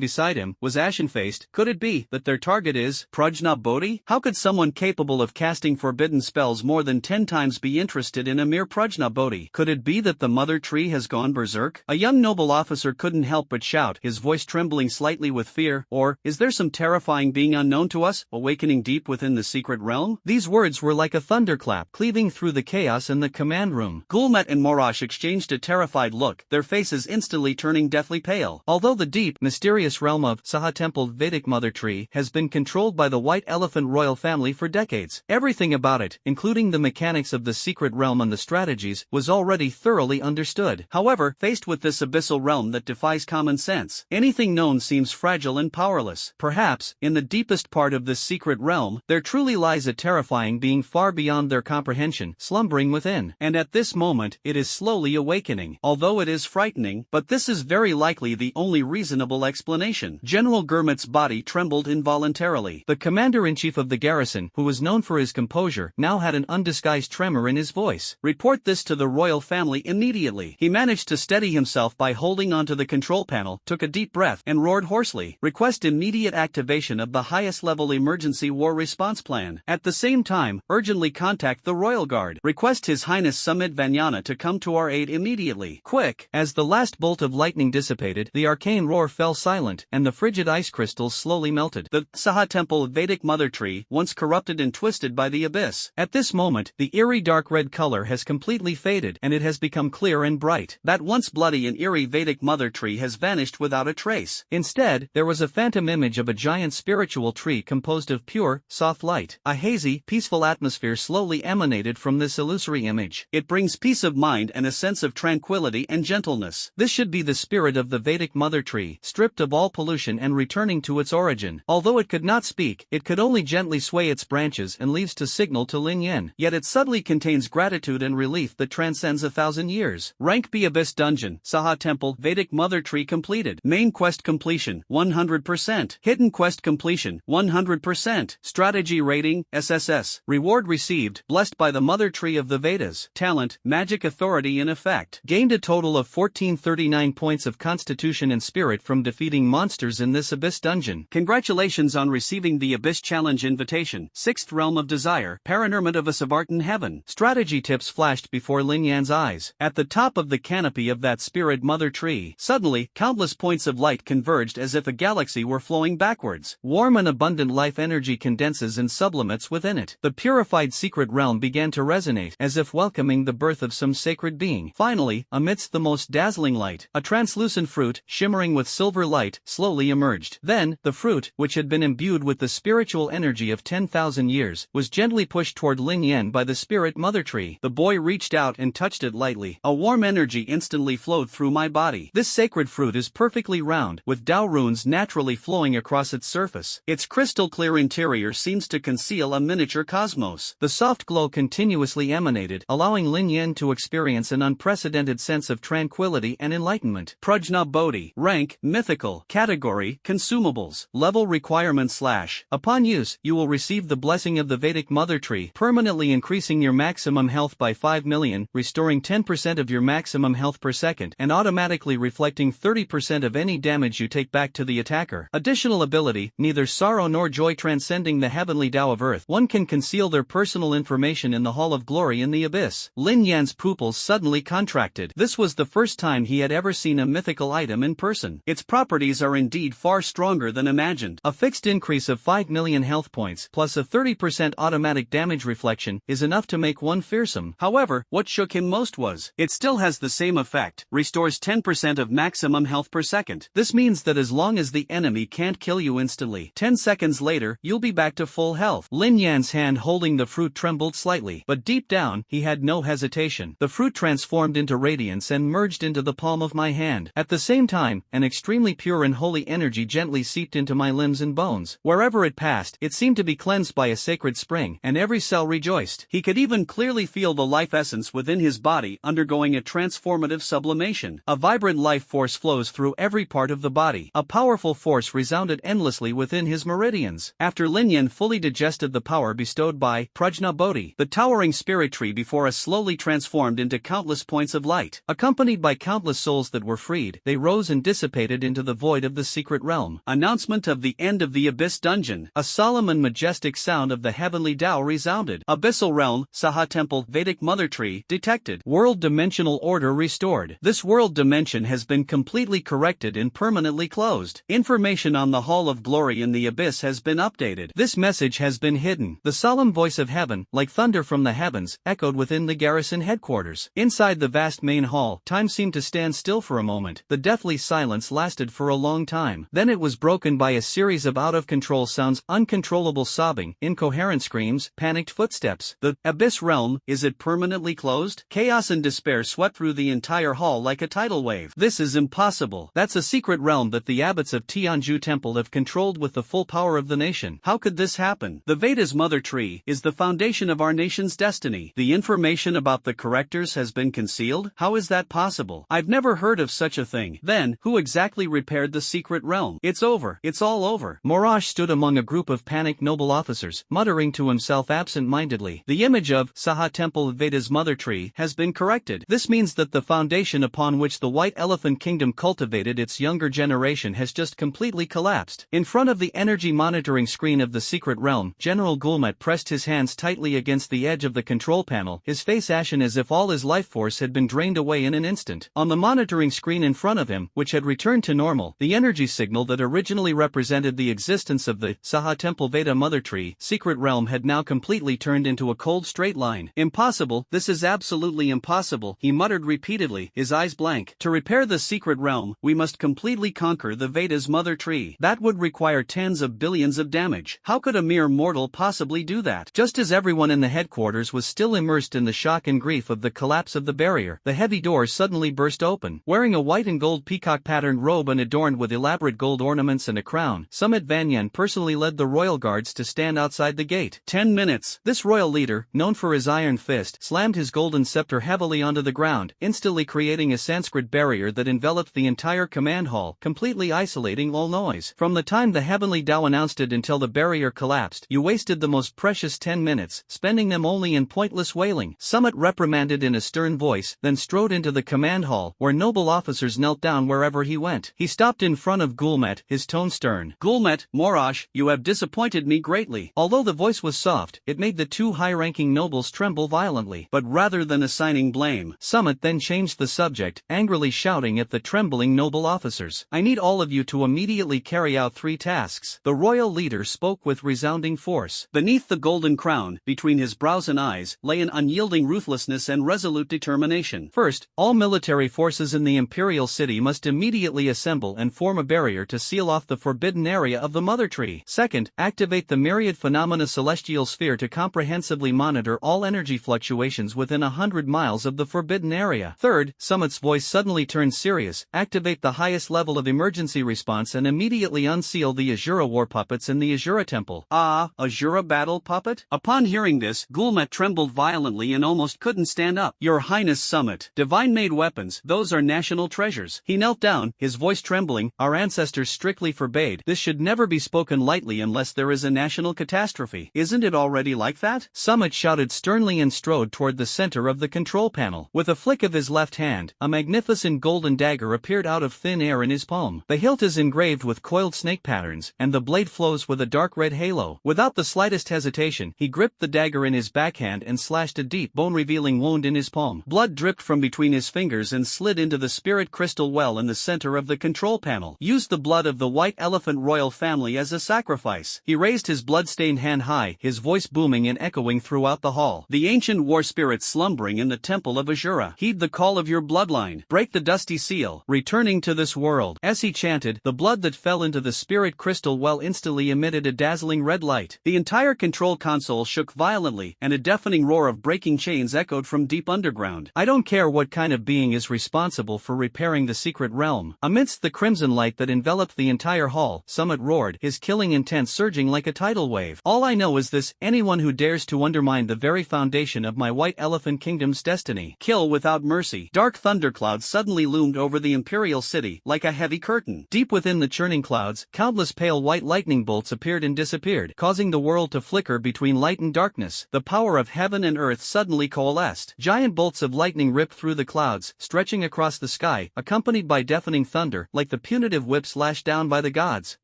beside him, was ashen-faced. Could it be that their target is Prajna Bodhi? How could someone capable of casting forbidden spells more than 10 times be interested in a mere Prajna Bodhi? Could it be that the mother tree has gone berserk? A young noble officer couldn't help but shout, his voice trembling slightly with fear. Or, is there some terrifying being unknown to us, awakening deep within the secret realm? These words were like a thunderclap, cleaving through the chaos in the command room. Gulmet and Morash exchanged a terrified look, their faces instantly turning deathly pale. Although the deep, mysterious realm of Saha Temple Vedic Mother Tree has been controlled by the White Elephant royal family for decades, everything about it, including the mechanics of the secret realm and the strategies, was already thoroughly understood. However, faced with this abyssal realm that defies common sense, anything known seems fragile and powerless. Perhaps, in the deepest part of this secret realm, there truly lies a terrifying being far beyond their comprehension, slumbering within. And at this moment, it is slowly awakening. Although it is frightening, but this is very likely the only reasonable explanation. General Gurmit's body trembled involuntarily. The commander-in-chief of the garrison, who was known for his composure, now had an undisguised tremor in his voice. Report this to the royal family immediately. He managed to steady himself by holding onto the control panel, took a deep breath, and roared hoarsely. Request immediate activation of the highest-level emergency war response plan. At the same time, urgently contact the Royal Guard. Request His Highness Sumit Vanyana to come to our aid immediately. Quick! As the last bolt of lightning dissipated, the arcane roar fell silent, and the frigid ice crystals slowly melted. The Saha Temple Vedic Mother Tree, once corrupted and twisted by the abyss. At this moment, the eerie dark red color has completely faded, and it has become clear and bright. That once bloody and eerie Vedic Mother Tree has vanished without a trace. Instead, there was a phantom image of a giant spiritual tree composed of pure, soft light. A hazy, peaceful atmosphere slowly emanated from this illusory image. It brings peace of mind and a sense of tranquility and gentleness. This should be the spirit of the Vedic Mother Tree, stripped of all pollution and returning to its origin. Although it could not speak, it could only gently sway its branches and leaves to signal to Lin Yen. Yet it subtly contains gratitude and relief that transcends 1,000 years. Rank B Abyss Dungeon, Saha Temple, Vedic Mother Tree completed. Main quest completion, 100%. Hidden quest completion, 100%. Strategy rating, SSS. Reward received, blessed by the Mother Tree of the Vedas. Vedas. Talent, magic authority in effect. Gained a total of 1439 points of constitution and spirit from defeating monsters in this Abyss dungeon. Congratulations on receiving the Abyss Challenge invitation. 6th Realm of Desire. Paranormant of a Savartan Heaven. Strategy tips flashed before Lin Yan's eyes. At the top of the canopy of that spirit mother tree, suddenly, countless points of light converged as if a galaxy were flowing backwards. Warm and abundant life energy condenses and sublimates within it. The purified secret realm began to resonate, as if welcoming the birth of some sacred being. Finally, amidst the most dazzling light, a translucent fruit, shimmering with silver light, slowly emerged. Then, the fruit, which had been imbued with the spiritual energy of 10,000 years, was gently pushed toward Lin Yen by the spirit mother tree. The boy reached out and touched it lightly. A warm energy instantly flowed through my body. This sacred fruit is perfectly round, with Dao runes naturally flowing across its surface. Its crystal clear interior seems to conceal a miniature cosmos. The soft glow continuously emanated, allowing Lin Yen to experience an unprecedented sense of tranquility and enlightenment. Prajna Bodhi. Rank, mythical. Category, consumables. Level requirement / upon use, you will receive the blessing of the Vedic mother tree, permanently increasing your maximum health by 5 million, restoring 10% of your maximum health per second, and automatically reflecting 30% of any damage you take back to the attacker. Additional ability, neither sorrow nor joy. Transcending the heavenly Tao of earth, one can conceal their personal information in the Hall of Glory in the Abyss. Lin Yan's pupils suddenly contracted. This was the first time he had ever seen a mythical item in person. Its properties are indeed far stronger than imagined. A fixed increase of 5 million health points, plus a 30% automatic damage reflection, is enough to make one fearsome. However, what shook him most was, it still has the same effect, restores 10% of maximum health per second. This means that as long as the enemy can't kill you instantly, 10 seconds later, you'll be back to full health. Lin Yan's hand holding the fruit trembled slightly, but deep down, he had no hesitation. The fruit transformed into radiance and merged into the palm of my hand. At the same time, an extremely pure and holy energy gently seeped into my limbs and bones. Wherever it passed, it seemed to be cleansed by a sacred spring, and every cell rejoiced. He could even clearly feel the life essence within his body undergoing a transformative sublimation. A vibrant life force flows through every part of the body. A powerful force resounded endlessly within his meridians. After Lin Yen fully digested the power bestowed by Prajna Bodhi, the towering spirit tree before us slowly transformed into countless points of light. Accompanied by countless souls that were freed, they rose and dissipated into the void of the secret realm. Announcement of the end of the Abyss dungeon. A solemn and majestic sound of the heavenly Tao resounded. Abyssal realm, Saha temple, Vedic mother tree, detected. World dimensional order restored. This world dimension has been completely corrected and permanently closed. Information on the Hall of Glory in the Abyss has been updated. This message has been hidden. The solemn voice of heaven, like thunder from the heavens, echoed within the garrison headquarters. Inside the vast main hall, time seemed to stand still for a moment. The deathly silence lasted for a long time. Then it was broken by a series of out-of-control sounds, uncontrollable sobbing, incoherent screams, panicked footsteps. The Abyss realm, is it permanently closed? Chaos and despair swept through the entire hall like a tidal wave. This is impossible. That's a secret realm that the abbots of Tianju Temple have controlled with the full power of the nation. How could this happen? The Veda's mother tree is the foundation of our nation's destiny. The information about the correctors has been concealed? How is that possible? I've never heard of such a thing. Then, who exactly repaired the secret realm? It's over. It's all over. Mirage stood among a group of panicked noble officers, muttering to himself absent-mindedly. The image of Saha Temple Veda's mother tree has been corrected. This means that the foundation upon which the White Elephant Kingdom cultivated its younger generation has just completely collapsed. In front of the energy monitoring screen of the secret realm, General Gulmat pressed his hands tightly against the edge of the control panel, his face ashen as if all his life force had been drained away in an instant. On the monitoring screen in front of him, which had returned to normal, the energy signal that originally represented the existence of the Saha Temple Veda Mother Tree secret realm had now completely turned into a cold straight line. Impossible, this is absolutely impossible, he muttered repeatedly, his eyes blank. To repair the secret realm, we must completely conquer the Veda's Mother Tree. That would require tens of billions of damage. How could a mere mortal possibly do that? Just as everyone in the headquarters was still immersed in the shock and grief of the collapse of the barrier, the heavy door suddenly burst open. Wearing a white and gold peacock-patterned robe and adorned with elaborate gold ornaments and a crown, Summit Vanyan personally led the royal guards to stand outside the gate. 10 minutes. This royal leader, known for his iron fist, slammed his golden scepter heavily onto the ground, instantly creating a Sanskrit barrier that enveloped the entire command hall, completely isolating all noise. From the time the heavenly Tao announced it until the barrier collapsed, you wasted the most precious 10 minutes, spending them only in pointless wailing. failing. Summit reprimanded in a stern voice, then strode into the command hall, where noble officers knelt down wherever he went. He stopped in front of Gulmet, his tone stern. "Gulmet, Morash, you have disappointed me greatly." Although the voice was soft, it made the two high-ranking nobles tremble violently. But rather than assigning blame, Summit then changed the subject, angrily shouting at the trembling noble officers. "I need all of you to immediately carry out 3 tasks. The royal leader spoke with resounding force. Beneath the golden crown, between his brows and eyes, lay an unyielding ruthlessness and resolute determination. First, all military forces in the imperial city must immediately assemble and form a barrier to seal off the forbidden area of the Mother Tree. Second, activate the myriad phenomena celestial sphere to comprehensively monitor all energy fluctuations within 100 miles of the forbidden area. Third, Summit's voice suddenly turned serious, activate the highest level of emergency response and immediately unseal the Azura war puppets in the Azura temple." "Ah, Azura battle puppet?" Upon hearing this, Gulmet trembled violently and almost couldn't stand up. "Your Highness Summit, divine-made weapons, those are national treasures." He knelt down, his voice trembling. "Our ancestors strictly forbade. This should never be spoken lightly unless there is a national catastrophe. Isn't it already like that?" Summit shouted sternly and strode toward the center of the control panel. With a flick of his left hand, a magnificent golden dagger appeared out of thin air in his palm. The hilt is engraved with coiled snake patterns, and the blade flows with a dark red halo. Without the slightest hesitation, he gripped the dagger in his backhand and slashed a deep bone-revealing wound in his palm. Blood dripped from between his fingers and slid into the spirit crystal well in the center of the control panel. "Use the blood of the white elephant royal family as a sacrifice." He raised his blood-stained hand high, his voice booming and echoing throughout the hall. "The ancient war spirits slumbering in the temple of Azura, heed the call of your bloodline. Break the dusty seal, returning to this world." As he chanted, the blood that fell into the spirit crystal well instantly emitted a dazzling red light. The entire control console shook violently, and a deafening roar of breaking chains echoed from deep underground. "I don't care what kind of being is responsible for repairing the secret realm." Amidst the crimson light that enveloped the entire hall, Summit roared, his killing intent surging like a tidal wave. "All I know is this: anyone who dares to undermine the very foundation of my White Elephant Kingdom's destiny, kill without mercy." Dark thunderclouds suddenly loomed over the imperial city, like a heavy curtain. Deep within the churning clouds, countless pale white lightning bolts appeared and disappeared, causing the world to flicker between light and darkness. The power of heaven and earth suddenly coalesced. Giant bolts of lightning ripped through the clouds, stretching across the sky, accompanied by deafening thunder, like the punitive whips lashed down by the gods.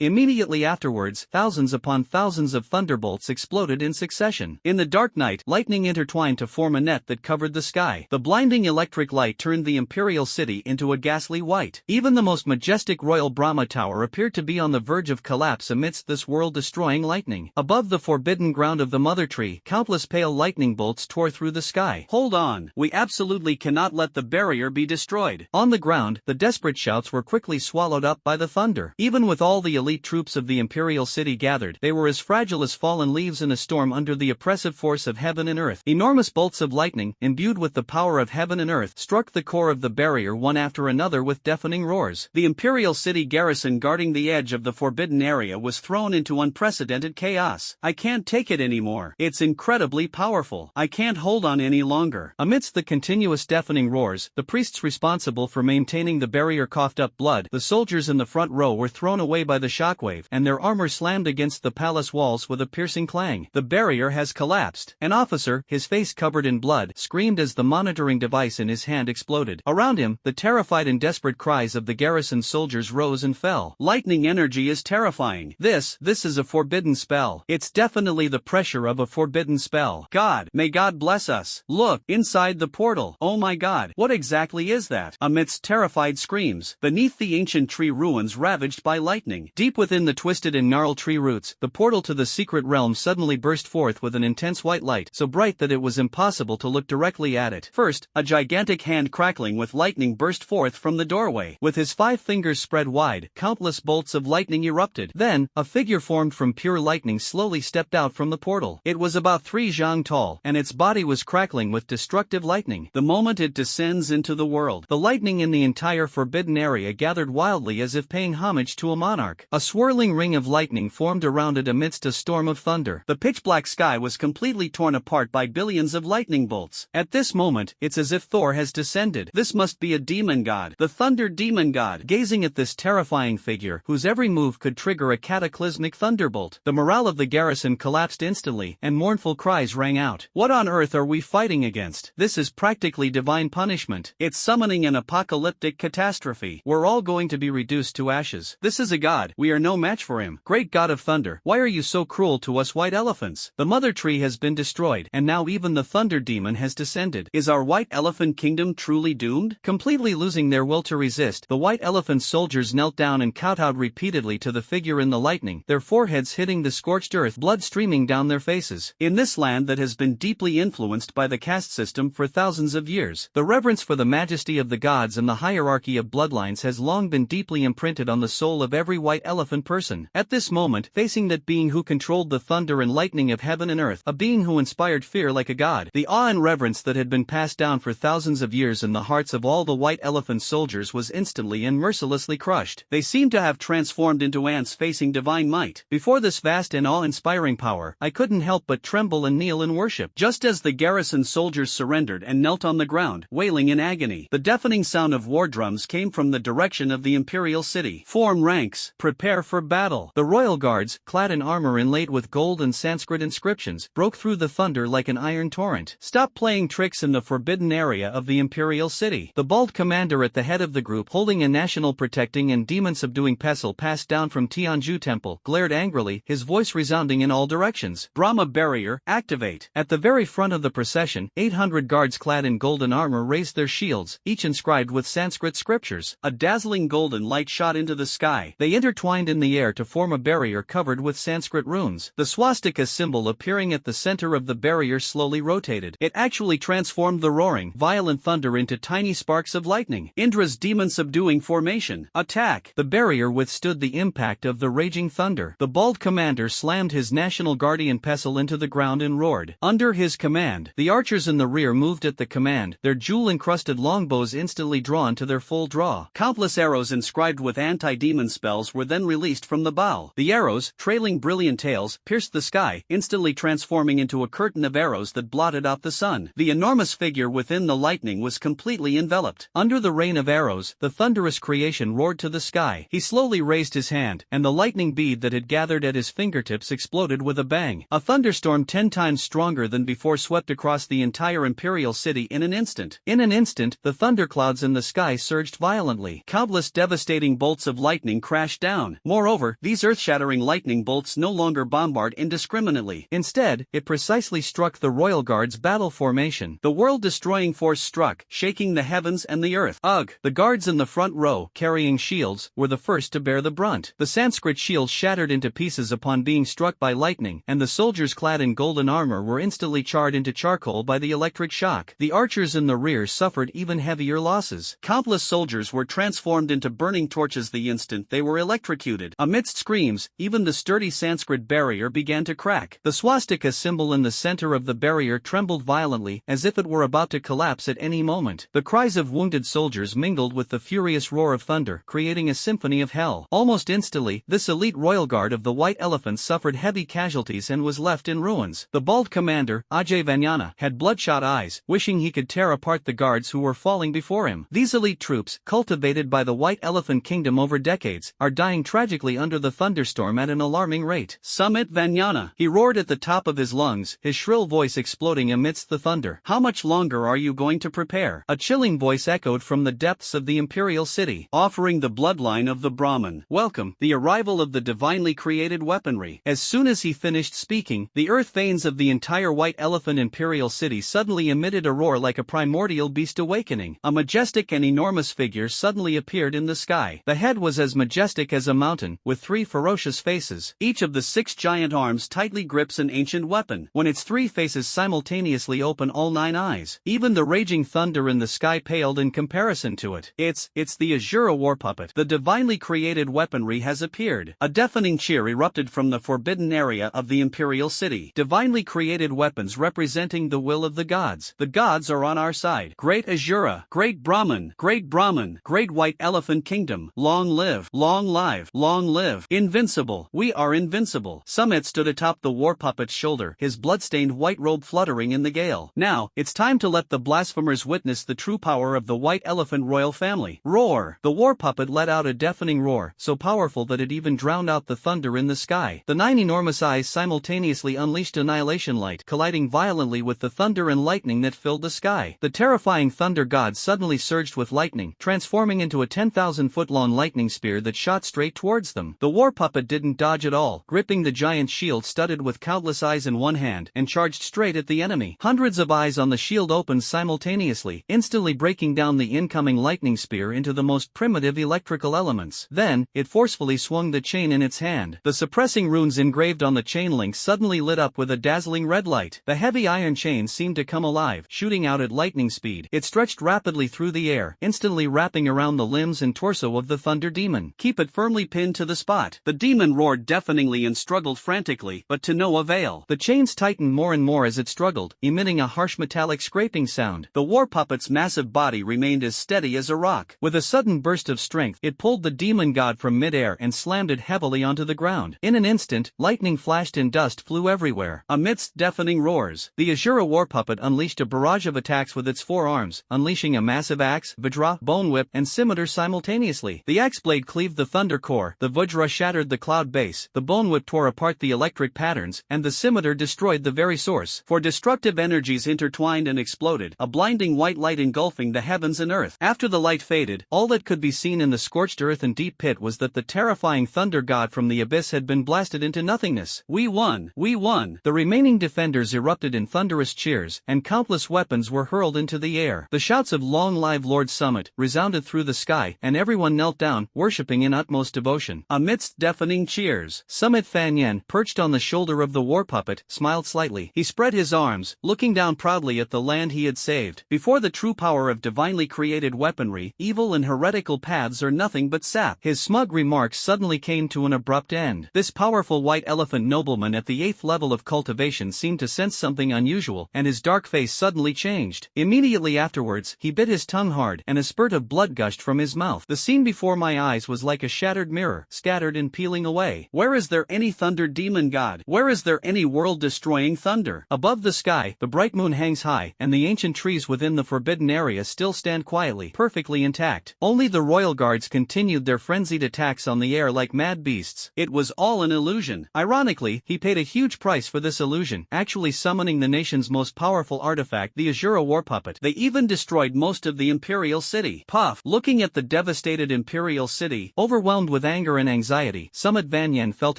Immediately afterwards, thousands upon thousands of thunderbolts exploded in succession. In the dark night, lightning intertwined to form a net that covered the sky. The blinding electric light turned the imperial city into a ghastly white. Even the most majestic royal Brahma Tower appeared to be on the verge of collapse amidst this world-destroying lightning. Above the forbidden ground of the Mother Tree, countless pale lightning bolts tore through the sky. "Hold on, we absolutely cannot let the barrier be destroyed." On the ground, the desperate shouts were quickly swallowed up by the thunder. Even with all the elite troops of the imperial city gathered, they were as fragile as fallen leaves in a storm under the oppressive force of heaven and earth. Enormous bolts of lightning, imbued with the power of heaven and earth, struck the core of the barrier one after another with deafening roars. The imperial city garrison guarding the edge of the forbidden area was thrown into unprecedented chaos. "I can't take it anymore. It's incredibly powerful. I can't hold on any longer." Amidst the continuous deafening roars, the priests responsible for maintaining the barrier coughed up blood. The soldiers in the front row were thrown away by the shockwave, and their armor slammed against the palace walls with a piercing clang. "The barrier has collapsed." An officer, his face covered in blood, screamed as the monitoring device in his hand exploded. Around him, the terrified and desperate cries of the garrison soldiers rose and fell. "Lightning energy is terrifying. This is a forbidden spell. It's definitely the pressure of a forbidden spell. God, may God bless us. Look, inside the portal. Oh my God, what exactly is that?" Amidst terrified screams, beneath the ancient tree ruins ravaged by lightning, deep within the twisted and gnarled tree roots, the portal to the secret realm suddenly burst forth with an intense white light, so bright that it was impossible to look directly at it. First, a gigantic hand crackling with lightning burst forth from the doorway. With his 5 fingers spread wide, countless bolts of lightning erupted. Then, a figure formed from pure lightning slowly stepped out from the portal. It was about 3 zhang tall, and its body was crackling with destructive lightning. The moment it descends into the world, the lightning in the entire forbidden area gathered wildly as if paying homage to a monarch. A swirling ring of lightning formed around it amidst a storm of thunder. The pitch-black sky was completely torn apart by billions of lightning bolts. At this moment, it's as if Thor has descended. This must be a demon god, the thunder demon god. Gazing at this terrifying figure, whose every move could trigger a cataclysmic thunderbolt, the morale of the garrison collapsed instantly, and mournful cries rang out. "What on earth earth are we fighting against? This is practically divine punishment. It's summoning an apocalyptic catastrophe. We're all going to be reduced to ashes. This is a god. We are no match for him. Great god of thunder, why are you so cruel to us white elephants? The mother tree has been destroyed, and now even the thunder demon has descended. Is our white elephant kingdom truly doomed? Completely losing their will to resist, the white elephant soldiers knelt down and kowtowed repeatedly to the figure in the lightning, their foreheads hitting the scorched earth, blood streaming down their faces. In this land that has been deeply influenced by the caste system for thousands of years, the reverence for the majesty of the gods and the hierarchy of bloodlines has long been deeply imprinted on the soul of every white elephant person. At this moment, facing that being who controlled the thunder and lightning of heaven and earth, a being who inspired fear like a god, the awe and reverence that had been passed down for thousands of years in the hearts of all the white elephant soldiers was instantly and mercilessly crushed. They seemed to have transformed into ants facing divine might. Before this vast and awe-inspiring power, I couldn't help but tremble and kneel in worship. Just as the garrison soldiers surrendered and knelt on the ground, wailing in agony, the deafening sound of war drums came from the direction of the imperial city. Form ranks, prepare for battle. The royal guards, clad in armor inlaid with gold and Sanskrit inscriptions, broke through the thunder like an iron torrent. Stop playing tricks in the forbidden area of the imperial city. The bald commander at the head of the group, holding a national protecting and demon-subduing pestle passed down from Tianju Temple, glared angrily, his voice resounding in all directions. Brahma barrier, activate. At the very front of the procession, 800 guards clad in golden armor raised their shields, each inscribed with Sanskrit scriptures. A dazzling golden light shot into the sky. They intertwined in the air to form a barrier covered with Sanskrit runes. The swastika symbol appearing at the center of the barrier slowly rotated. It actually transformed the roaring, violent thunder into tiny sparks of lightning. Indra's demon-subduing formation. Attack! The barrier withstood the impact of the raging thunder. The bald commander slammed his national guardian pestle into the ground and roared. Under his command, the archers in the rear moved at the command, their jewel-encrusted longbows instantly drawn to their full draw. Countless arrows inscribed with anti-demon spells were then released from the bow. The arrows, trailing brilliant tails, pierced the sky, instantly transforming into a curtain of arrows that blotted out the sun. The enormous figure within the lightning was completely enveloped. Under the rain of arrows, the thunderous creation roared to the sky. He slowly raised his hand, and the lightning bead that had gathered at his fingertips exploded with a bang. A thunderstorm 10 times stronger than before swept across the entire imperial city in an instant. In an instant, the thunderclouds in the sky surged violently. Countless devastating bolts of lightning crashed down. Moreover, these earth-shattering lightning bolts no longer bombard indiscriminately. Instead, it precisely struck the royal guard's battle formation. The world-destroying force struck, shaking the heavens and the earth. Ugh! The guards in the front row, carrying shields, were the first to bear the brunt. The Sanskrit shields shattered into pieces upon being struck by lightning, and the soldiers clad in golden armor were instantly charred into charcoal by the electric shock. The archers in the rear suffered even heavier losses. Countless soldiers were transformed into burning torches the instant they were electrocuted. Amidst screams, even the sturdy Sanskrit barrier began to crack. The swastika symbol in the center of the barrier trembled violently, as if it were about to collapse at any moment. The cries of wounded soldiers mingled with the furious roar of thunder, creating a symphony of hell. Almost instantly, this elite royal guard of the white elephants suffered heavy casualties and was left in ruins. The bald commander, Ajay Vanyana, had bloodshot eyes, wishing he could tear apart the guards who were falling before him. These elite troops, cultivated by the white elephant kingdom over decades, are dying tragically under the thunderstorm at an alarming rate. Summit Vanyana! He roared at the top of his lungs, his shrill voice exploding amidst the thunder. How much longer are you going to prepare? A chilling voice echoed from the depths of the imperial city, offering the bloodline of the Brahmin. Welcome, the arrival of the divinely created weaponry. As soon as he finished speaking, the earth veins of the entire white elephant imperial city suddenly emitted a roar like a primordial beast awakening. A majestic and enormous figure suddenly appeared in the sky. The head was as majestic as a mountain, with 3 ferocious faces. Each of the 6 giant arms tightly grips an ancient weapon. When its 3 faces simultaneously open all 9 eyes, even the raging thunder in the sky paled in comparison to it. It's the Azura war puppet. The divinely created weaponry has appeared. A deafening cheer erupted from the forbidden area of the imperial city. Divinely created weapons representing the will of the gods. The gods are on our side. Great Azura, great Brahman, great white elephant kingdom. Long live, long live, long live. Invincible. We are invincible. Summit stood atop the war puppet's shoulder, his bloodstained white robe fluttering in the gale. Now, it's time to let the blasphemers witness the true power of the white elephant royal family. Roar! The war puppet let out a deafening roar, so powerful that it even drowned out the thunder in the sky. The 9 enormous eyes simultaneously unleashed annihilation light, colliding violently violently with the thunder and lightning that filled the sky. The terrifying thunder god suddenly surged with lightning, transforming into a 10,000-foot-long lightning spear that shot straight towards them. The war puppet didn't dodge at all, gripping the giant shield studded with countless eyes in one hand, and charged straight at the enemy. Hundreds of eyes on the shield opened simultaneously, instantly breaking down the incoming lightning spear into the most primitive electrical elements. Then, it forcefully swung the chain in its hand. The suppressing runes engraved on the chain link suddenly lit up with a dazzling red light. The heavy iron chain seemed to come alive, shooting out at lightning speed. It stretched rapidly through the air, instantly wrapping around the limbs and torso of the thunder demon. "Keep it firmly pinned to the spot." The demon roared deafeningly and struggled frantically, but to no avail. The chains tightened more and more as it struggled, emitting a harsh metallic scraping sound. The war puppet's massive body remained as steady as a rock. With a sudden burst of strength, it pulled the demon god from midair and slammed it heavily onto the ground. In an instant, lightning flashed and dust flew everywhere. Amidst deafening roars, the Asura war puppet unleashed a barrage of attacks with its four arms, unleashing a massive axe, vajra, bone whip, and scimitar simultaneously. The axe blade cleaved the thunder core, the vajra shattered the cloud base, the bone whip tore apart the electric patterns, and the scimitar destroyed the very source. For destructive energies intertwined and exploded, a blinding white light engulfing the heavens and earth. After the light faded, all that could be seen in the scorched earth and deep pit was that the terrifying thunder god from the abyss had been blasted into nothingness. "We won! We won!" The remaining defenders erupted in thunderous cheers, and countless weapons were hurled into the air. The shouts of "Long live Lord Summit" resounded through the sky, and everyone knelt down, worshipping in utmost devotion. Amidst deafening cheers, Summit Fan Yen, perched on the shoulder of the war puppet, smiled slightly. He spread his arms, looking down proudly at the land he had saved. Before the true power of divinely created weaponry, evil and heretical paths are nothing but sap. His smug remarks suddenly came to an abrupt end. This powerful white elephant nobleman at the 8th level of cultivation seemed to sense something unusual, and his dark face suddenly changed. Immediately afterwards, he bit his tongue hard, and a spurt of blood gushed from his mouth. The scene before my eyes was like a shattered mirror, scattered and peeling away. Where is there any thunder demon god? Where is there any world-destroying thunder? Above the sky, the bright moon hangs high, and the ancient trees within the forbidden area still stand quietly, perfectly intact. Only the royal guards continued their frenzied attacks on the air like mad beasts. It was all an illusion. Ironically, he paid a huge price for this illusion, actually summoning the nation's most powerful artifact, the Asura war puppet. They even destroyed most of the imperial city. Puff! Looking at the devastated imperial city, overwhelmed with anger and anxiety, Summit Van Yen felt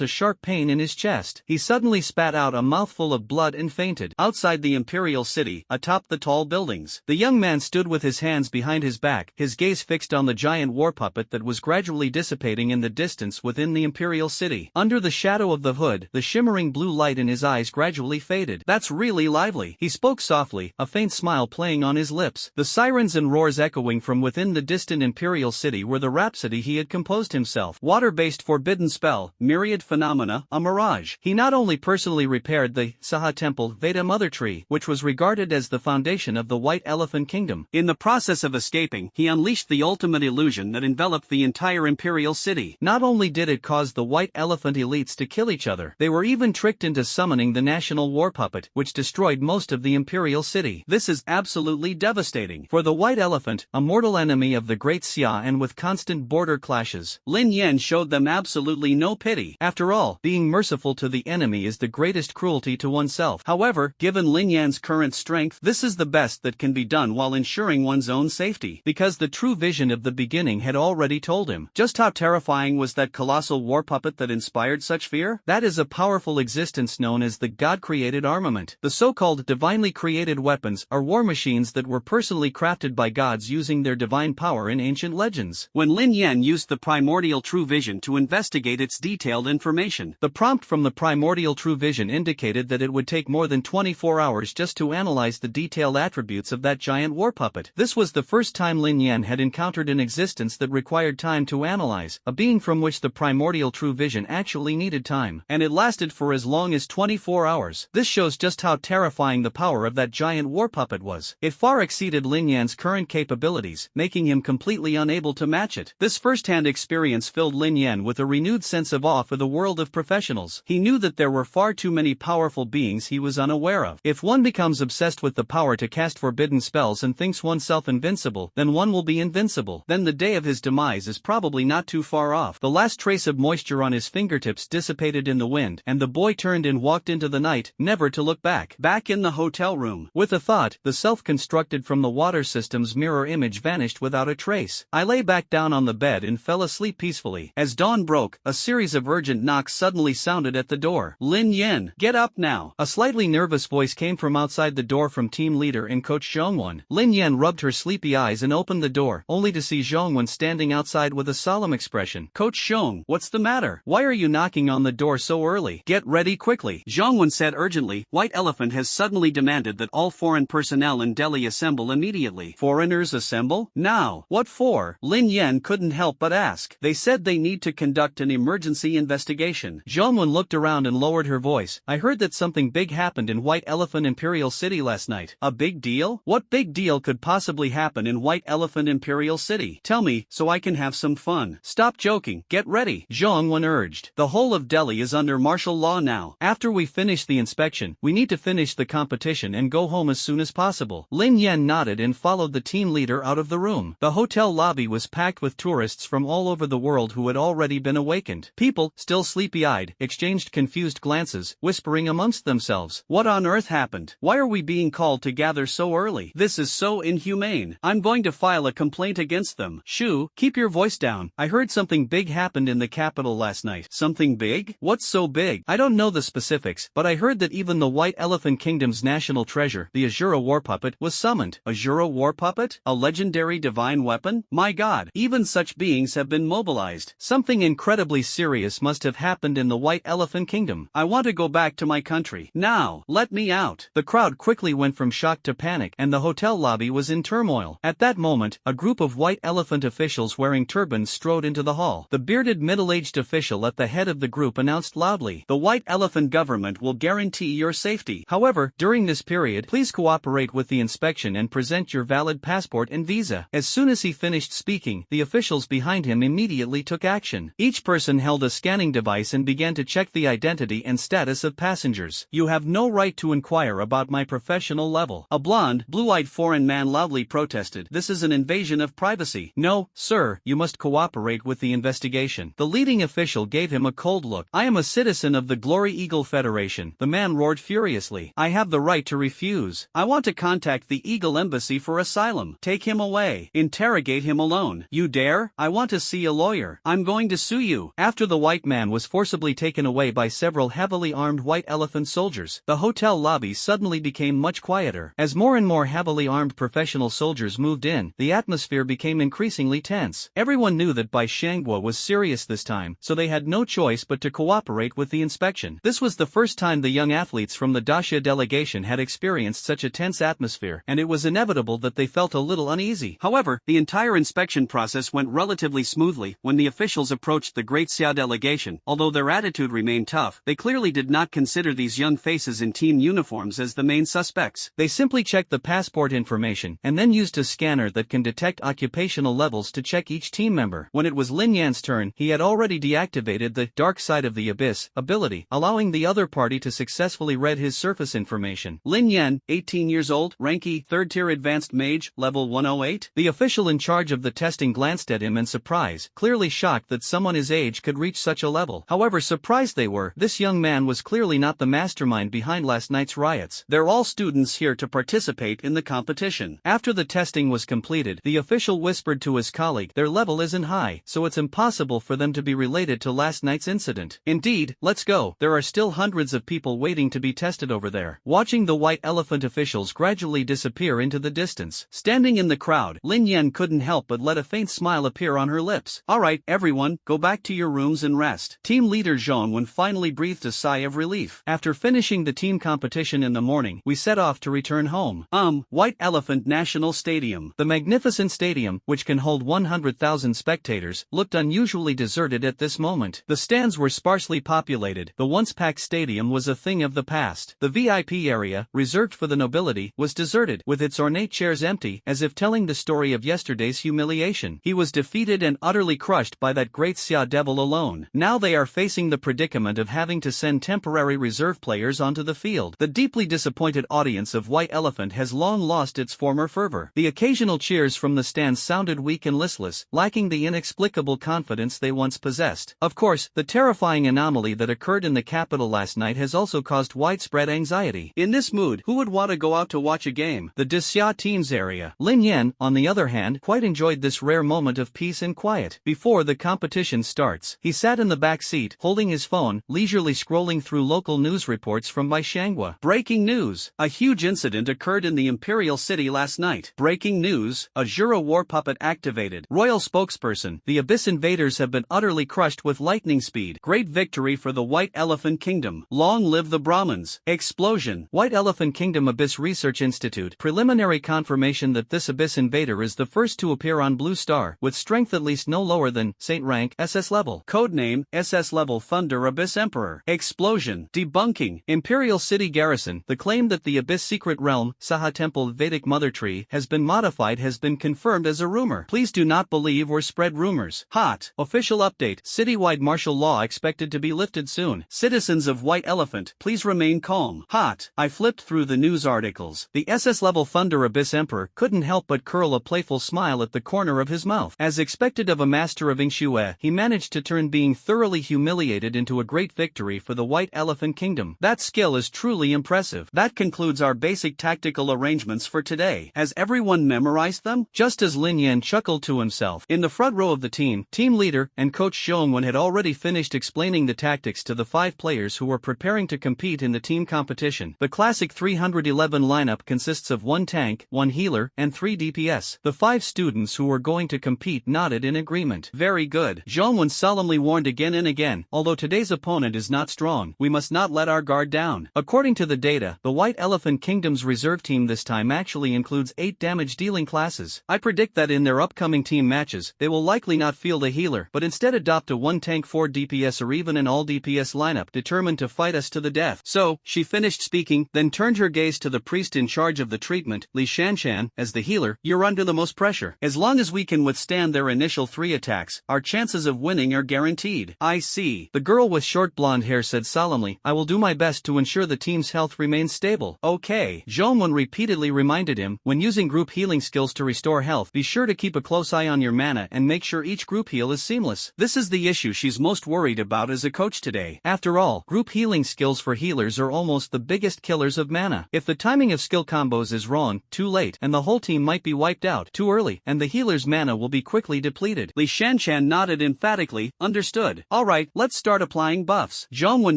a sharp pain in his chest. He suddenly spat out a mouthful of blood and fainted. Outside the imperial city, atop the tall buildings, the young man stood with his hands behind his back, his gaze fixed on the giant war puppet that was gradually dissipating in the distance within the imperial city. Under the shadow of the hood, the shimmering blue light in his eyes gradually faded. "That's really lively," he spoke softly, a faint smile playing on his lips. The sirens and roars echoing from within the distant imperial city were the rhapsody he had composed himself. Water-based forbidden spell, myriad phenomena, a mirage. He not only personally repaired the Saha Temple Veda Mother Tree, which was regarded as the foundation of the White Elephant Kingdom. In the process of escaping, he unleashed the ultimate illusion that enveloped the entire imperial city. Not only did it cause the White Elephant elites to kill each other, they were even tricked into summoning the national war puppet, which destroyed most of the imperial city. This is absolutely devastating. For the White Elephant, a mortal enemy of the Great Xia and with constant border clashes, Lin Yen showed them absolutely no pity. After all, being merciful to the enemy is the greatest cruelty to oneself. However, given Lin Yan's current strength, this is the best that can be done while ensuring one's own safety. Because the true vision of the beginning had already told him. Just how terrifying was that colossal war puppet that inspired such fear? That is a powerful existence known as the God-created armament. The so-called divinely created weapons are war machines that were personally crafted by gods using their divine power in ancient legends. When Lin Yen used the primordial true vision to investigate its detailed information, the prompt from the primordial true vision indicated that it would take more than 24 hours just to analyze the detailed attributes of that giant war puppet. This was the first time Lin Yen had encountered an existence that required time to analyze, a being from which the primordial true vision actually needed time, and it lasted for as long as 24 hours. This shows just how terrifying the power of that giant war puppet was. It far exceeded Lin Yan's current capabilities, making him completely unable to match it. This first-hand experience filled Lin Yen with a renewed sense of awe for the world of professionals. He knew that there were far too many powerful beings he was unaware of. If one becomes obsessed with the power to cast forbidden spells and thinks oneself invincible, then one will be invincible. Then the day of his demise is probably not too far off. The last trace of moisture on his fingertips dissipated in the wind, and the boy turned and walked into the night, never to look back. back in the hotel room. With a thought, the self-constructed from the water system's mirror image vanished without a trace. I lay back down on the bed and fell asleep peacefully. As dawn broke, a series of urgent knocks suddenly sounded at the door. Lin Yen, get up now. A slightly nervous voice came from outside the door from team leader and coach Zhongwen. Lin Yen rubbed her sleepy eyes and opened the door, only to see Zhongwen standing outside with a solemn expression. Coach Zhong, what's the matter? Why are you knocking on the door so early? Get ready quickly, Zhongwen said urgently. White Elephant has suddenly demanded that all foreign personnel in Delhi assemble immediately. Foreigners assemble? Now. What for? Lin Yen couldn't help but ask. They said they need to conduct an emergency investigation. Zhongwen looked around and lowered her voice. I heard that something big happened in White Elephant Imperial City last night. A big deal? What big deal could possibly happen in White Elephant Imperial City? Tell me, so I can have some fun. Stop joking. Get ready, Zhongwen urged. The whole of Delhi is under martial law now. After we finish the inspection, we need to finish the competition and go home as soon as possible. Lin Yen nodded and followed the team leader out of the room. The hotel lobby was packed with tourists from all over the world who had already been awakened. People, still sleepy-eyed, exchanged confused glances, whispering amongst themselves. What on earth happened? Why are we being called to gather so early? This is so inhumane. I'm going to file a complaint against them. Shu, keep your voice down. I heard something big happened in the capital last night. Something big? What's so big? I don't know the specifics, but I heard that even the White Elephant Kingdom's national treasure, the Azura war puppet, was summoned. Azura war puppet? A legendary divine weapon? My god, even such beings have been mobilized. Something incredibly serious must have happened in the White Elephant Kingdom. I want to go back to my country. Now, let me out. The crowd quickly went from shock to panic, and the hotel lobby was in turmoil. At that moment, a group of White Elephant officials wearing turbans strode into the hall. The bearded middle-aged official at the head of the group announced loudly, "The White Elephant government will guarantee your safety. However, during this period, please cooperate with the inspection and present your valid passport and visa." As soon as he finished speaking, the officials behind him immediately took action. Each person held a scanning device and began to check the identity and status of passengers. "You have no right to inquire about my professional level," a blonde, blue-eyed foreign man loudly protested. "This is an invasion of privacy." "No, sir, you must cooperate with the investigation." The leading official gave him a cold look. "I am a citizen of the Glory Eagle Federation," the man roared furiously. "I have the right to refuse. I want to contact the Eagle Embassy for asylum. Take him away. Interrogate him alone. You dare? I want to see a lawyer. I'm going to sue you." After the white man was forcibly taken away by several heavily armed White Elephant soldiers, the hotel lobby suddenly became much quieter. As more and more heavily armed professional soldiers moved in, the atmosphere became increasingly tense. Everyone knew that Bai Shangguo was serious this time, so they had no choice but to cooperate with the inspection. This was the first time the young athletes from the Daxia delegation had experienced such a tense atmosphere, and it was inevitable that they felt a little uneasy. However, the entire inspection process went relatively smoothly. When the officials approached the Great Xia delegation, although their attitude remained tough, they clearly did not consider these young faces in team uniforms as the main suspects. They simply checked the passport information and then used a scanner that can detect occupational levels to check each team member. When it was Lin Yan's turn, he had already deactivated the Dark Side of the Abyss ability, allowing the other party to successfully read his surface information. Lin Yen, 18 years old, rank E, 3rd tier advanced mage, level 108. The official in charge of the testing glanced at him in surprise, clearly shocked that someone his age could reach such a level. However surprised they were, this young man was clearly not the mastermind behind last night's riots. They're all students here to participate in the competition. After the testing was completed, the official whispered to his colleague, "Their level isn't high, so it's impossible for them to be related to last night's incident. Indeed, let's go. There are still hundreds of people waiting to be tested over there." Watching the White Elephant officials gradually disappear into the distance, standing in the crowd, Lin Yen couldn't help but let a faint smile appear on her lips. "All right, everyone, go back to your rooms and rest." Team leader Zhongwen finally breathed a sigh of relief. "After finishing the team competition in the morning, we set off to return home." White Elephant National Stadium. The magnificent stadium, which can hold 100,000 spectators, looked unusually deserted at this moment. The stands were sparsely populated. The once packed stadium was a thing of the past. The VIP area, reserved for the nobility, was deserted, with its ornate chairs empty, as if telling the story of yesterday's humiliation. He was defeated and utterly crushed by that great Xia devil alone. Now they are facing the predicament of having to send temporary reserve players onto the field. The deeply disappointed audience of White Elephant has long lost its former fervor. The occasional cheers from the stands sounded weak and listless, lacking the inexplicable confidence they once possessed. Of course, the terrifying anomaly that occurred in the capital last night has also caused widespread spread anxiety. In this mood, who would want to go out to watch a game? The Disya team's area. Lin Yen, on the other hand, quite enjoyed this rare moment of peace and quiet. Before the competition starts, he sat in the back seat, holding his phone, leisurely scrolling through local news reports from Manhwa. Breaking news. A huge incident occurred in the Imperial City last night. Breaking news. A Jura war puppet activated. Royal spokesperson. The Abyss invaders have been utterly crushed with lightning speed. Great victory for the White Elephant Kingdom. Long live the Brahmins. Explosion. White Elephant Kingdom Abyss Research Institute. Preliminary confirmation that this Abyss invader is the first to appear on Blue Star, with strength at least no lower than Saint rank SS level. Codename SS level Thunder Abyss Emperor. Explosion. Debunking. Imperial City Garrison. The claim that the Abyss Secret Realm, Saha Temple Vedic Mother Tree, has been modified has been confirmed as a rumor. Please do not believe or spread rumors. Hot. Official update. Citywide martial law expected to be lifted soon. Citizens of White Elephant, please remain calm. Hot. I flipped through the news articles. The SS level Thunder Abyss Emperor couldn't help but curl a playful smile at the corner of his mouth. As expected of a master of Yingxue, he managed to turn being thoroughly humiliated into a great victory for the White Elephant Kingdom. That skill is truly impressive. That concludes our basic tactical arrangements for today. Has everyone memorized them? Just as Lin Yen chuckled to himself. In the front row of the team leader and coach Xiongwen had already finished explaining the tactics to the 5 players who were preparing to compete in the team competition. The classic 311 lineup consists of 1 tank, 1 healer, and 3 DPS. The 5 students who were going to compete nodded in agreement. Very good. Xiongwen solemnly warned again and again, although today's opponent is not strong, we must not let our guard down. According to the data, the White Elephant Kingdom's reserve team this time actually includes 8 damage dealing classes. I predict that in their upcoming team matches, they will likely not field a healer, but instead adopt a 1 tank 4 DPS or even an all DPS lineup determined to fight us to the death. So, she finished speaking, then turned her gaze to the priest in charge of the treatment, Li Shanshan. As the healer, you're under the most pressure. As long as we can withstand their initial 3 attacks, our chances of winning are guaranteed. I see. The girl with short blonde hair said solemnly, I will do my best to ensure the team's health remains stable. Okay. Zhongwen repeatedly reminded him, when using group healing skills to restore health, be sure to keep a close eye on your mana and make sure each group heal is seamless. This is the issue she's most worried about as a coach today. After all, group healing skills for healers are almost the biggest killers of mana. If the timing of skill combos is wrong, too late, and the whole team might be wiped out too early, and the healer's mana will be quickly depleted. Li Shanshan nodded emphatically, understood. Alright, let's start applying buffs. Zhongwen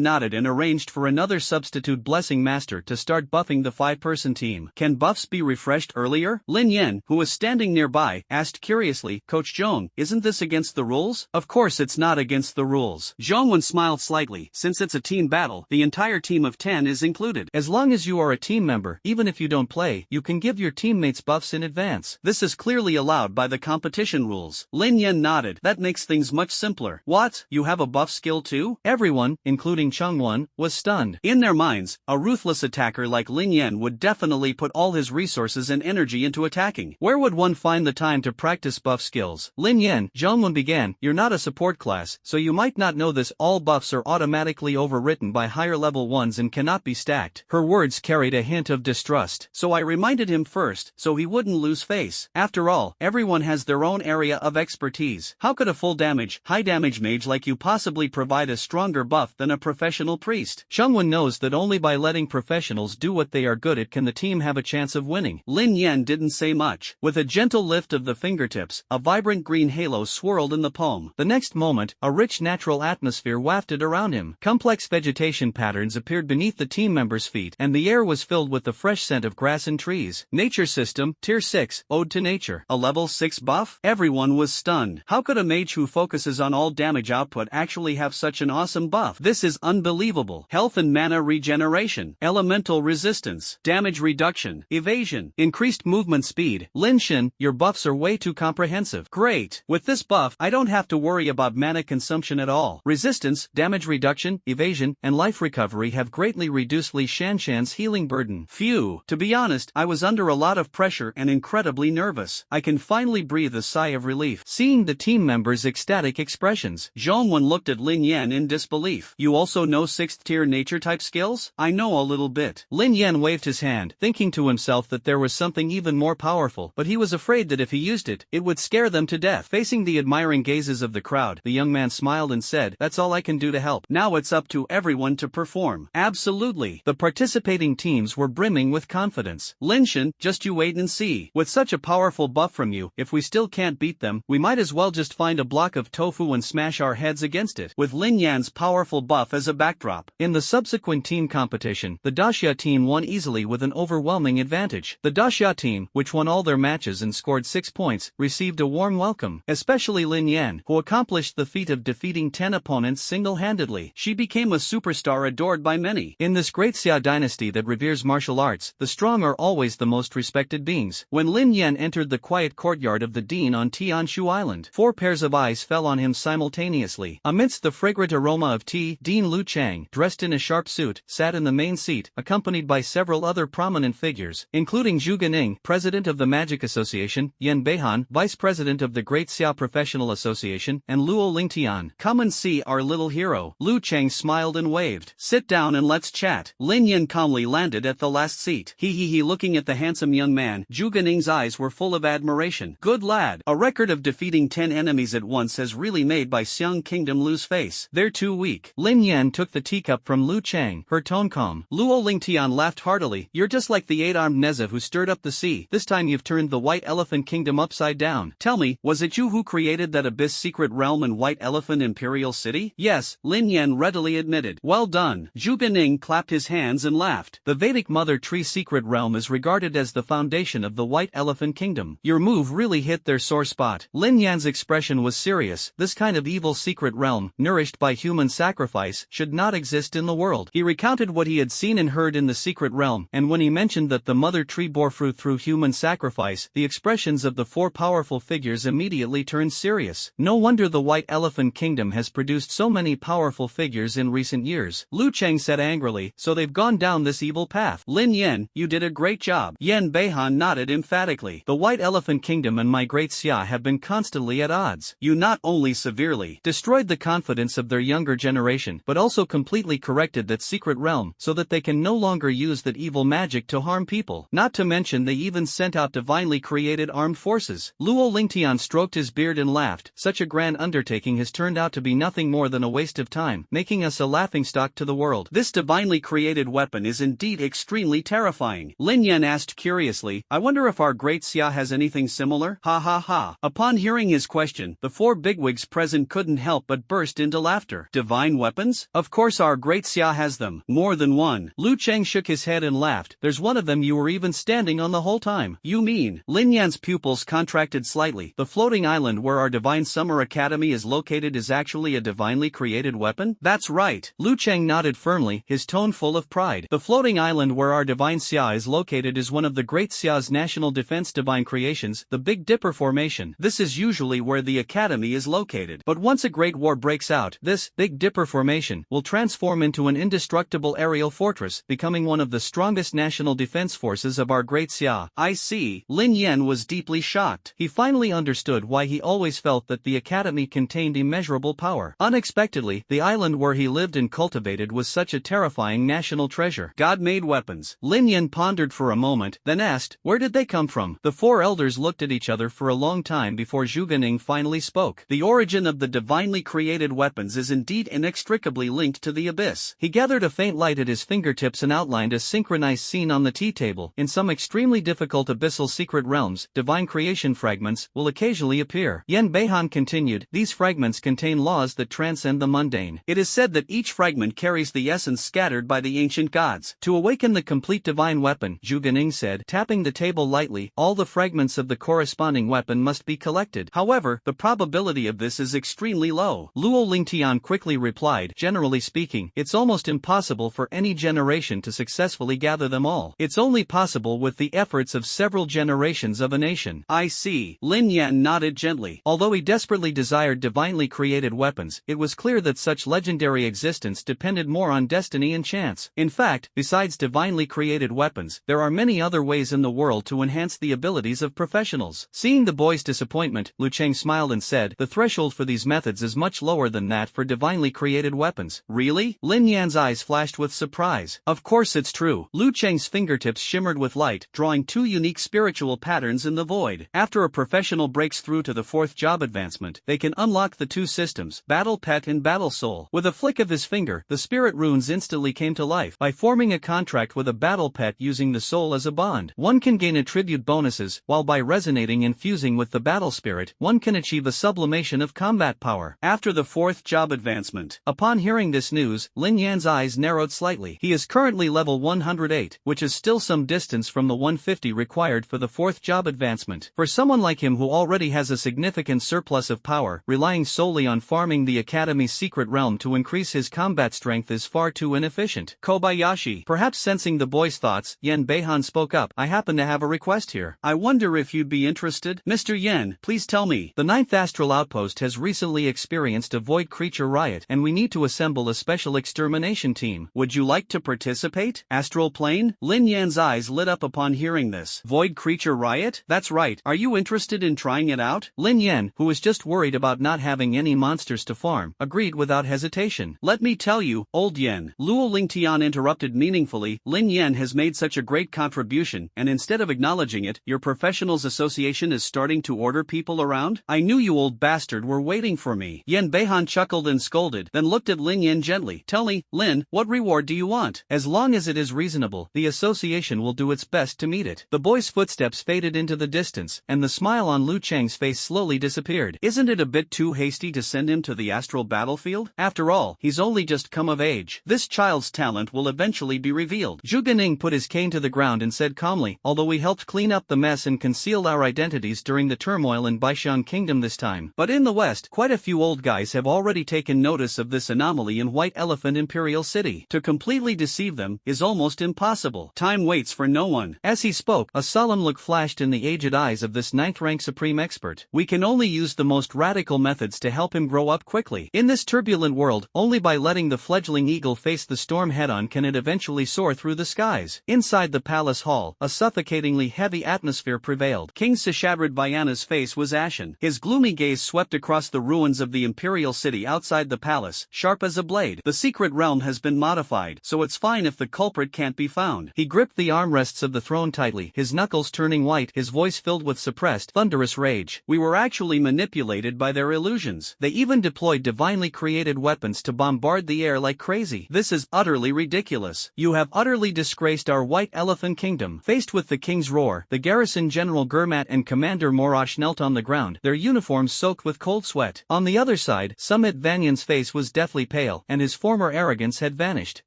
nodded and arranged for another substitute blessing master to start buffing the 5-person team. Can buffs be refreshed earlier? Lin Yen, who was standing nearby, asked curiously, Coach Zhong, isn't this against the rules? Of course it's not against the rules. Zhongwen smiled slightly. Since it's a team battle, the entire team of 10 is included. As long as you are a team member, even if you don't play, you can give your teammates buffs in advance. This is clearly allowed by the competition rules. Lin Yen nodded. That makes things much simpler. What? You have a buff skill too? Everyone, including Changwon, was stunned. In their minds, a ruthless attacker like Lin Yen would definitely put all his resources and energy into attacking. Where would one find the time to practice buff skills? Lin Yen, Zhongwen began, you're not a support class, so you might not know this. All buffs are automatically overwritten by higher level ones and cannot be stacked. Her words carried a hint of distrust, so I reminded him first, so he wouldn't lose face. After all, everyone has their own area of expertise. How could a full damage, high damage mage like you possibly provide a stronger buff than a professional priest? Chungwon knows that only by letting professionals do what they are good at can the team have a chance of winning. Lin Yen didn't say much. With a gentle lift of the fingertips, a vibrant green halo swirled in the palm. The next moment, a rich natural atmosphere wafted around him. Complex vegetation patterns appeared beneath the team members' feet, and the air was filled with the fresh scent of grass and trees. Nature System, Tier 6, Ode to Nature. A level 6 buff? Everyone was stunned. How could a mage who focuses on all damage output actually have such an awesome buff? This is unbelievable. Health and mana regeneration, elemental resistance, damage reduction, evasion, increased movement speed. Lin Shin, your buffs are way too comprehensive. Great. With this buff, I don't have to worry about mana consumption at all. Resistance, damage reduction, evasion, and life recovery have greatly reduced Li Shanshan's healing burden. Phew. To be honest, I was under a lot of pressure and incredibly nervous. I can finally breathe a sigh of relief. Seeing the team members' ecstatic expressions, Zhongwen looked at Lin Yen in disbelief. You also know 6th tier nature type skills? I know a little bit. Lin Yen waved his hand, thinking to himself that there was something even more powerful, but he was afraid that if he used it, it would scare them to death. Facing the admiring gazes of the crowd, the young man smiled and said, "That's all I can do to help. Now it's up to everyone to perform." Absolutely. Absolutely. The participating teams were brimming with confidence. Lin Yen, just you wait and see. With such a powerful buff from you, if we still can't beat them, we might as well just find a block of tofu and smash our heads against it. With Lin Yan's powerful buff as a backdrop. In the subsequent team competition, the Daxia team won easily with an overwhelming advantage. The Daxia team, which won all their matches and scored 6 points, received a warm welcome, especially Lin Yen, who accomplished the feat of defeating 10 opponents single-handedly. She became a superstar adored by many. In this great Xia dynasty that reveres martial arts, the strong are always the most respected beings. When Lin Yen entered the quiet courtyard of the Dean on Tianshu Island, 4 pairs of eyes fell on him simultaneously. Amidst the fragrant aroma of tea, Dean Lu Chang, dressed in a sharp suit, sat in the main seat, accompanied by several other prominent figures, including Zhu Ganing, president of the Magic Association, Yen Beihan, vice president of the Great Xia Professional Association, and Luo Lingtian. Come and see our little hero. Lu Chang smiled and waved. Sit down and let's chat. Lin Yen calmly landed at the last seat. He looking at the handsome young man, Zhu Ganing's eyes were full of admiration. Good lad. A record of defeating 10 enemies at once has really made by Xiang Kingdom lose face. They're too weak. Lin Yen took the teacup from Lu Chang, her tone calm. Luo Lingtian laughed heartily. You're just like the 8-armed Neza who stirred up the sea. This time you've turned the White Elephant Kingdom upside down. Tell me, was it you who created that Abyss Secret Realm and White Elephant Imperial City? Yes, Lin Yen readily admitted. Well done. Zhu Ganing clapped his hands and laughed. The Vedic Mother Tree Secret Realm is regarded as the foundation of the White Elephant Kingdom. Your move really hit their sore spot. Lin Yan's expression was serious. This kind of evil secret realm, nourished by human sacrifice, should not exist in the world. He recounted what he had seen and heard in the secret realm, and when he mentioned that the mother tree bore fruit through human sacrifice, the expressions of the 4 powerful figures immediately turned serious. No wonder the White Elephant Kingdom has produced so many powerful figures in recent years. Lu Chang said angrily, so they've gone down this evil path. Lin Yen, you did a great job. Yen Beihan nodded emphatically. The White Elephant Kingdom and my great Xia have been constantly at odds. You not only severely destroyed the confidence of their younger generation, but also completely corrected that secret realm so that they can no longer use that evil magic to harm people. Not to mention they even sent out divinely created armed forces. Luo Lingtian stroked his beard and laughed. Such a grand undertaking has turned out to be nothing more than a waste of time, making us a laughingstock to the world. This divinely created weapon is indeed extremely terrifying. Lin Yen asked curiously, I wonder if our great Xia has anything similar? Ha ha ha. Upon hearing his question, the 4 bigwigs present couldn't help but burst into laughter. Divine weapons? Of course our great Xia has them. More than one. Lu Chang shook his head and laughed. There's one of them you were even standing on the whole time. You mean? Lin Yan's pupils contracted slightly. The floating island where our Divine Summer Academy is located is actually a divinely created weapon? That's right. Lu Chang nodded firmly, his tone full of pride. The floating island where our Divine Xia is located is one of the Great Xia's national defense divine creations, the Big Dipper Formation. This is usually where the academy is located. But once a great war breaks out, this Big Dipper Formation will transform into an indestructible aerial fortress, becoming one of the strongest national defense forces of our Great Xia. I see. Lin Yen was deeply shocked. He finally understood why he always felt that the academy contained immeasurable power. Unexpectedly, the island where he lived and cultivated was such a terrifying national treasure. God-made weapons. Lin Yen pondered for a moment, then asked, where did they come from? The 4 elders looked at each other for a long time before Zhu Ganing finally spoke. The origin of the divinely created weapons is indeed inextricably linked to the abyss. He gathered a faint light at his fingertips and outlined a synchronized scene on the tea table. In some extremely difficult abyssal secret realms, divine creation fragments will occasionally appear. Yen Beihan continued, these fragments contain laws that transcend the mundane. It is said that each fragment carries the essence scattered by the ancient gods. To awaken the complete divine weapon, Zhu Ganing said, tapping the table lightly, all the fragments of the corresponding weapon must be collected. However, the probability of this is extremely low. Luo Lingtian quickly replied, generally speaking, it's almost impossible for any generation to successfully gather them all. It's only possible with the efforts of several generations of a nation. I see. Lin Yen nodded gently. Although he desperately desired divinely created weapons, it was clear that such legendary existence depended more on destiny and chance. In fact, besides divinely created weapons, there are many other ways in the world to enhance the abilities of professionals. Seeing the boy's disappointment, Lu Chang smiled and said, the threshold for these methods is much lower than that for divinely created weapons. Really? Lin Yan's eyes flashed with surprise. Of course it's true. Lu Chang's fingertips shimmered with light, drawing 2 unique spiritual patterns in the void. After a professional breaks through to the 4th job advancement, they can unlock the 2 systems, Battle Pet and Battle Soul. With a flick of his finger, the spirit runes instantly naturally came to life. By forming a contract with a battle pet using the soul as a bond, one can gain attribute bonuses, while by resonating and fusing with the battle spirit, one can achieve a sublimation of combat power. After the 4th job advancement. Upon hearing this news, Lin Yan's eyes narrowed slightly. He is currently level 108, which is still some distance from the 150 required for the 4th job advancement. For someone like him who already has a significant surplus of power, relying solely on farming the Academy's secret realm to increase his combat strength is far too inefficient. Kobayashi. Perhaps sensing the boy's thoughts, Yen Beihan spoke up. I happen to have a request here. I wonder if you'd be interested? Mr. Yen, please tell me. The 9th Astral Outpost has recently experienced a void creature riot, and we need to assemble a special extermination team. Would you like to participate? Astral plane? Lin Yan's eyes lit up upon hearing this. Void creature riot? That's right. Are you interested in trying it out? Lin Yen, who was just worried about not having any monsters to farm, agreed without hesitation. Let me tell you, old Yen. Luo Lingtian interrupted meaningfully. Lin Yen has made such a great contribution, and instead of acknowledging it, your professionals association is starting to order people around? I knew you old bastard were waiting for me. Yen Beihan chuckled and scolded, then looked at Lin Yen gently. Tell me, Lin, what reward do you want? As long as it is reasonable, the association will do its best to meet it. The boy's footsteps faded into the distance, and the smile on Lu Cheng's face slowly disappeared. Isn't it a bit too hasty to send him to the astral battlefield? After all, he's only just come of age. This child's talent will eventually be revealed. Zhu Ganing put his cane to the ground and said calmly, although we helped clean up the mess and concealed our identities during the turmoil in Baishan Kingdom this time. But in the West, quite a few old guys have already taken notice of this anomaly in White Elephant Imperial City. To completely deceive them is almost impossible. Time waits for no one. As he spoke, a solemn look flashed in the aged eyes of this 9th-rank supreme expert. We can only use the most radical methods to help him grow up quickly. In this turbulent world, only by letting the fledgling eagle face the storm head-on can it eventually soar through the skies. Inside the palace hall, a suffocatingly heavy atmosphere prevailed. King Seshadrid Vyana's face was ashen. His gloomy gaze swept across the ruins of the imperial city outside the palace, sharp as a blade. The secret realm has been modified, so it's fine if the culprit can't be found. He gripped the armrests of the throne tightly, his knuckles turning white, his voice filled with suppressed, thunderous rage. We were actually manipulated by their illusions. They even deployed divinely created weapons to bombard the air like crazy. This is utterly ridiculous. You have utterly disgraced our White Elephant Kingdom. Faced with the king's roar, the garrison General Gurmat and Commander Morash knelt on the ground, their uniforms soaked with cold sweat. On the other side, Summit Vanyan's face was deathly pale, and his former arrogance had vanished.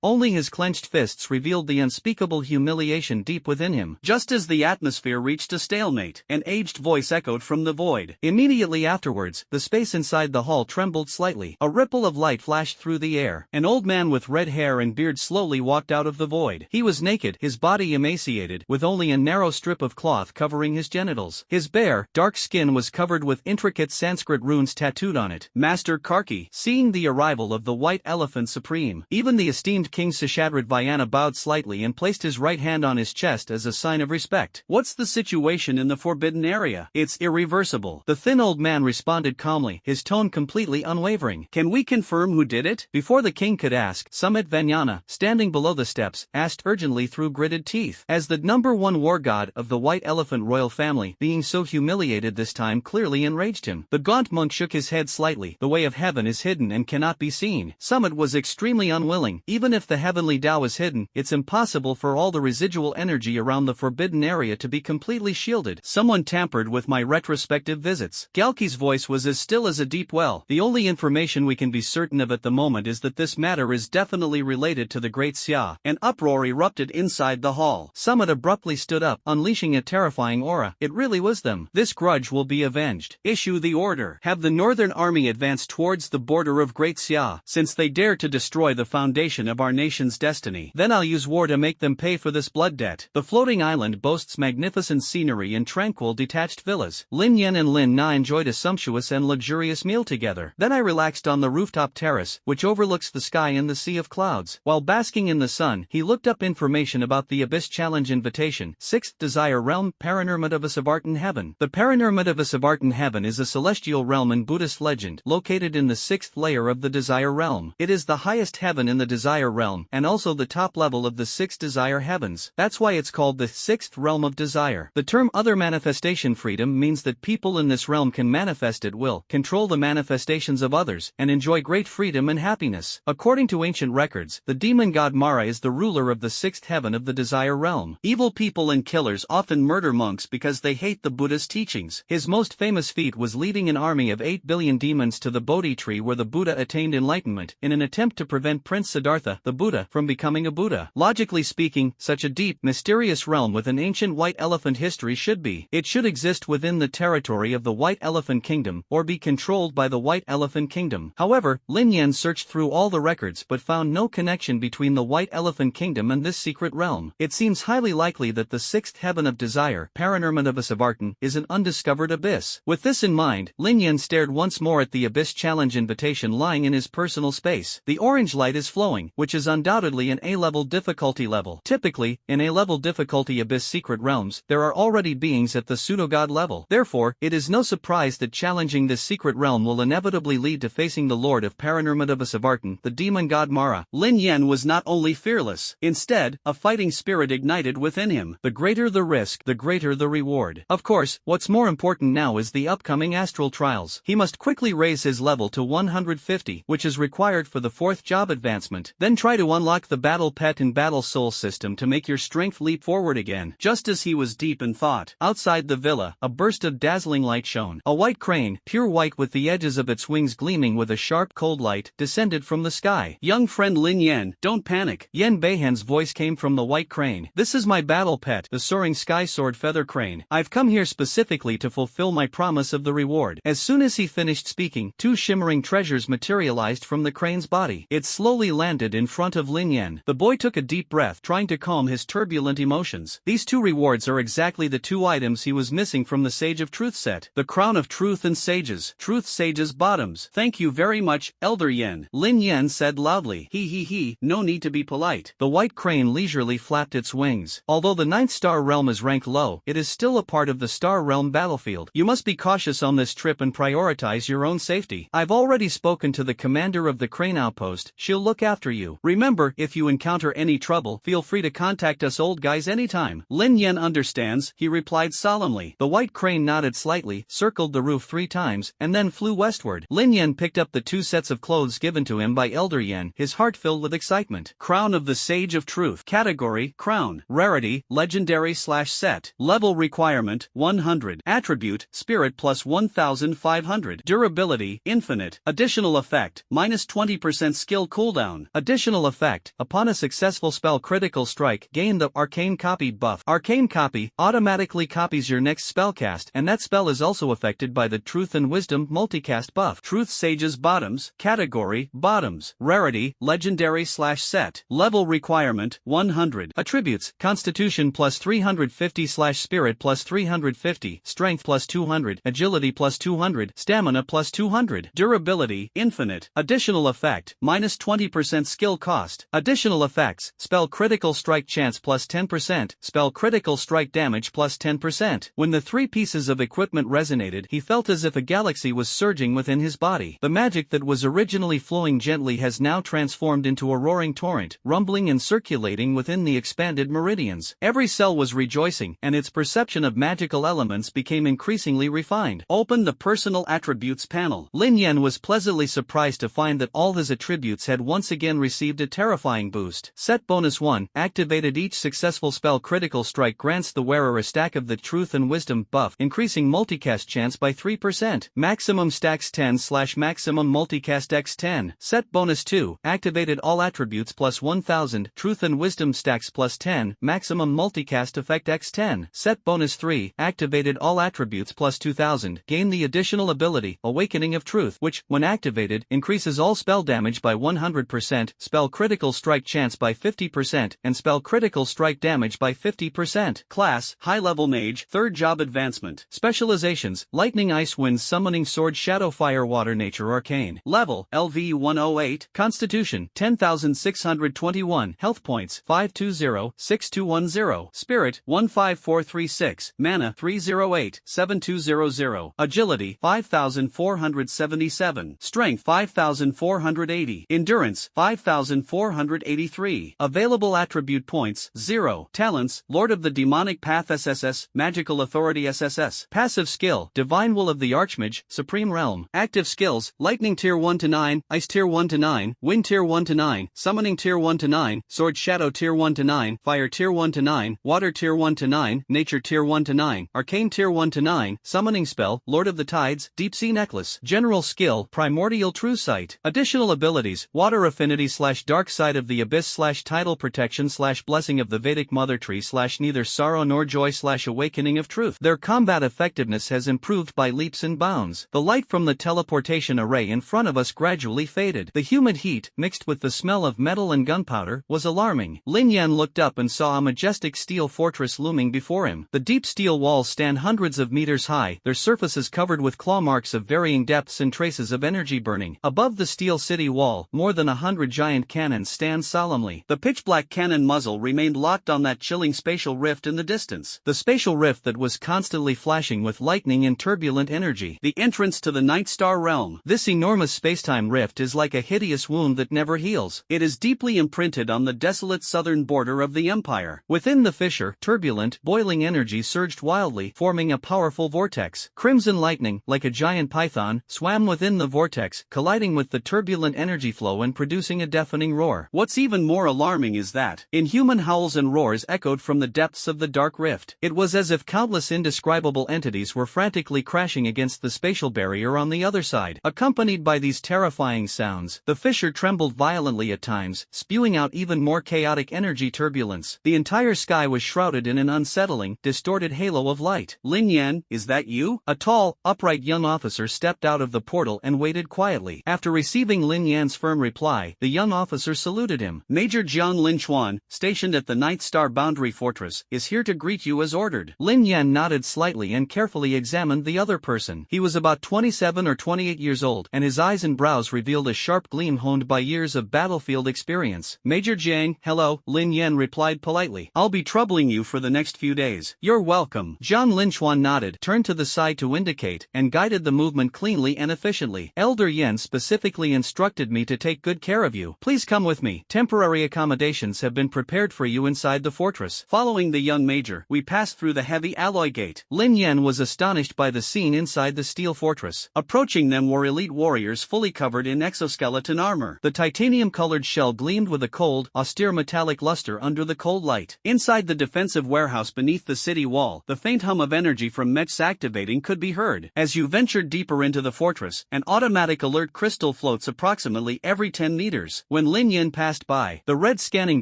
Only his clenched fists revealed the unspeakable humiliation deep within him. Just as the atmosphere reached a stalemate, an aged voice echoed from the void. Immediately afterwards, the space inside the hall trembled slightly. A ripple of light flashed through the air. An old man with red hair and beard slowly walked out of the void. He was naked, his body emaciated, with only a narrow strip of cloth covering his genitals. His bare, dark skin was covered with intricate Sanskrit runes tattooed on it. Master Karki, seeing the arrival of the White Elephant Supreme, even the esteemed King Seshadrid Vyana bowed slightly and placed his right hand on his chest as a sign of respect. What's the situation in the forbidden area? It's irreversible. The thin old man responded calmly, his tone completely unwavering. Can we confirm who did it? Before the king could ask, Summit Vanyana, standing below the steps, asked urgently through gritted teeth. As the #1 war god of the White Elephant royal family, being so humiliated this time clearly enraged him. The gaunt monk shook his head slightly. The way of heaven is hidden and cannot be seen. Summit was extremely unwilling. Even if the heavenly Tao is hidden, it's impossible for all the residual energy around the forbidden area to be completely shielded. Someone tampered with my retrospective visits. Galki's voice was as still as a deep well. The only information we can be certain of at the moment is that this matter is definitely related to the Great Xia. An uproar erupted inside the hall. Summit abruptly stood up, unleashing a terrifying aura. It really was them. This grudge will be avenged. Issue the order. Have the Northern Army advance towards the border of Great Xia, since they dare to destroy the foundation of our nation's destiny. Then I'll use war to make them pay for this blood debt. The floating island boasts magnificent scenery and tranquil detached villas. Lin Yen and Lin Na enjoyed a sumptuous and luxurious meal together. Then I relaxed on the rooftop terrace, which overlooks the sky and the sea of clouds. While basking in the sun, he looked up information about the Abyss Challenge invitation. 6th Desire Realm, Paranirmata Savartan Heaven. The Paranirmata Savartan Heaven is a celestial realm in Buddhist legend, located in the 6th layer of the Desire Realm. It is the highest heaven in the Desire Realm, and also the top level of the 6 Desire Heavens. That's why it's called the 6th Realm of Desire. The term Other Manifestation Freedom means that people in this realm can manifest at will, control the manifestations of others, and enjoy great freedom and happiness. According to ancient records, records. The demon god Mara is the ruler of the sixth heaven of the desire realm. Evil people and killers often murder monks because they hate the Buddha's teachings. His most famous feat was leading an army of 8 billion demons to the Bodhi tree where the Buddha attained enlightenment, in an attempt to prevent Prince Siddhartha, the Buddha, from becoming a Buddha. Logically speaking, such a deep, mysterious realm with an ancient white elephant history should be. It should exist within the territory of the White Elephant Kingdom, or be controlled by the White Elephant Kingdom. However, Lin Yen searched through all the records but found no connection between the White Elephant Kingdom and this secret realm. It seems highly likely that the sixth heaven of desire, Paranormativasvartan, is an undiscovered abyss. With this in mind, Lin Yen stared once more at the Abyss Challenge invitation lying in his personal space. The orange light is flowing, which is undoubtedly an A-level difficulty level. Typically, in A-level difficulty Abyss secret realms, there are already beings at the pseudo-god level. Therefore, it is no surprise that challenging this secret realm will inevitably lead to facing the Lord of Paranormativasvartan, the demon god Mara. Lin Yen was not only fearless. Instead, a fighting spirit ignited within him. The greater the risk, the greater the reward. Of course, what's more important now is the upcoming astral trials. He must quickly raise his level to 150, which is required for the 4th job advancement. Then try to unlock the battle pet and battle soul system to make your strength leap forward again. Just as he was deep in thought, outside the villa, a burst of dazzling light shone. A white crane, pure white with the edges of its wings gleaming with a sharp cold light, descended from the sky. Young friend Lin Yen, don't panic. Yen Beihan's voice came from the white crane. This is my battle pet, the soaring sky sword feather crane. I've come here specifically to fulfill my promise of the reward. As soon as he finished speaking, 2 shimmering treasures materialized from the crane's body. It slowly landed in front of Lin Yen. The boy took a deep breath, trying to calm his turbulent emotions. These 2 rewards are exactly the 2 items he was missing from the Sage of Truth set. The Crown of Truth and Sages. Truth Sages bottoms. Thank you very much, Elder Yen. Lin Yen said loudly. He, no need to be polite. The white crane leisurely flapped its wings. Although the 9th star realm is ranked low, it is still a part of the star realm battlefield. You must be cautious on this trip and prioritize your own safety. I've already spoken to the commander of the crane outpost. She'll look after you. Remember, if you encounter any trouble, feel free to contact us old guys anytime. Lin Yen understands, he replied solemnly. The white crane nodded slightly, circled the roof 3 times, and then flew westward. Lin Yen picked up the 2 sets of clothes given to him by Elder Yen, his heart filled with excitement. Crown of the Sage of Truth. Category, Crown. Rarity, Legendary/Set. Level requirement, 100. Attribute, Spirit plus 1500. Durability, Infinite. Additional effect, minus 20% skill cooldown. Additional effect, upon a successful spell critical strike, gain the Arcane Copy buff. Arcane Copy automatically copies your next spellcast, and that spell is also affected by the Truth and Wisdom multicast buff. Truth Sages bottoms. Category, Bottoms. Rarity, Legendary/Set. Level requirement, 100. Attributes, Constitution plus 350/Spirit plus 350, Strength plus 200, Agility plus 200, Stamina plus 200. Durability, Infinite. Additional effect, minus 20% skill cost. Additional effects, Spell critical strike chance plus 10%, Spell critical strike damage plus 10%. When the 3 pieces of equipment resonated, he felt as if a galaxy was surging within his body. The magic that was originally flowing gently has now transformed into a roaring torrent, rumbling and circulating within the expanded meridians. Every cell was rejoicing, and its perception of magical elements became increasingly refined. Open the Personal Attributes panel. Lin Yen was pleasantly surprised to find that all his attributes had once again received a terrifying boost. Set bonus 1, activated. Each successful spell critical strike grants the wearer a stack of the Truth and Wisdom buff, increasing multicast chance by 3%. Maximum stacks 10/maximum multicast x 10. Set bonus 2, activated. All attributes plus 1000, Truth and Wisdom stacks plus 10, maximum multicast effect x 10. Set bonus 3, activated. All attributes plus 2000, gain the additional ability, Awakening of Truth, which, when activated, increases all spell damage by 100%, spell critical strike chance by 50%, and spell critical strike damage by 50%. Class, High-Level Mage, 3rd Job Advancement. Specializations, Lightning Ice Wind Summoning Sword Shadow Fire Water Nature Arcane. Level, LV 108. Constitution, 10,621. Health points, 520-6210. Spirit, 15436. Mana, 308-7200. Agility, 5,477. Strength, 5,480. Endurance, 5,483. Available attribute points, 0. Talents, Lord of the Demonic Path SSS, Magical Authority SSS. Passive skill, Divine Will of the Archmage, Supreme Realm. Active skills, Lightning Tier 1 to 9, Ice Tier 1 to 9, Wind Tier 1 to to 9, Summoning Tier 1 to 9, Sword Shadow Tier 1 to 9, Fire Tier 1 to 9, Water Tier 1 to 9, Nature Tier 1 to 9, Arcane Tier 1 to 9, Summoning Spell, Lord of the Tides, Deep Sea Necklace, General Skill, Primordial True Sight. Additional abilities, Water Affinity / Dark Side of the Abyss / Tidal Protection / Blessing of the Vedic Mother Tree / Neither Sorrow Nor Joy / Awakening of Truth. Their combat effectiveness has improved by leaps and bounds. The light from the teleportation array in front of us gradually faded. The humid heat, mixed with the smell of metal and gunpowder, was alarming. Lin Yen looked up and saw a majestic steel fortress looming before him. The deep steel walls stand hundreds of meters high, their surfaces covered with claw marks of varying depths and traces of energy burning. Above the steel city wall, more than 100 giant cannons stand solemnly. The pitch-black cannon muzzle remained locked on that chilling spatial rift in the distance. The spatial rift that was constantly flashing with lightning and turbulent energy. The entrance to the Night Star realm. This enormous spacetime rift is like a hideous wound that never heals. It is deeply imprinted on the desolate southern border of the Empire. Within the fissure, turbulent, boiling energy surged wildly, forming a powerful vortex. Crimson lightning, like a giant python, swam within the vortex, colliding with the turbulent energy flow and producing a deafening roar. What's even more alarming is that, inhuman howls and roars echoed from the depths of the dark rift. It was as if countless indescribable entities were frantically crashing against the spatial barrier on the other side. Accompanied by these terrifying sounds, the fissure trembled violently at times, spewing out even more chaotic energy turbulence. The entire sky was shrouded in an unsettling, distorted halo of light. Lin Yen, is that you? A tall, upright young officer stepped out of the portal and waited quietly. After receiving Lin Yan's firm reply, the young officer saluted him. Major Jiang Linchuan, stationed at the Night Star Boundary Fortress, is here to greet you as ordered. Lin Yen nodded slightly and carefully examined the other person. He was about 27 or 28 years old, and his eyes and brows revealed a sharp gleam honed by years of battlefield experience. Major Jiang, hello, Lin Yen replied politely. I'll be troubling you for the next few days. You're welcome. Jiang Linchuan nodded, turned to the side to indicate, and guided the movement cleanly and efficiently. Elder Yen specifically instructed me to take good care of you. Please come with me. Temporary accommodations have been prepared for you inside the fortress. Following the young major, we passed through the heavy alloy gate. Lin Yen was astonished by the scene inside the steel fortress. Approaching them were elite warriors fully covered in exoskeleton armor. The titanium-colored shell gleamed with a cold, austere metallic luster under the cold light. Inside the defensive warehouse beneath the city wall, the faint hum of energy from mechs activating could be heard. As you ventured deeper into the fortress, an automatic alert crystal floats approximately every 10 meters. When Lin Yen passed by, the red scanning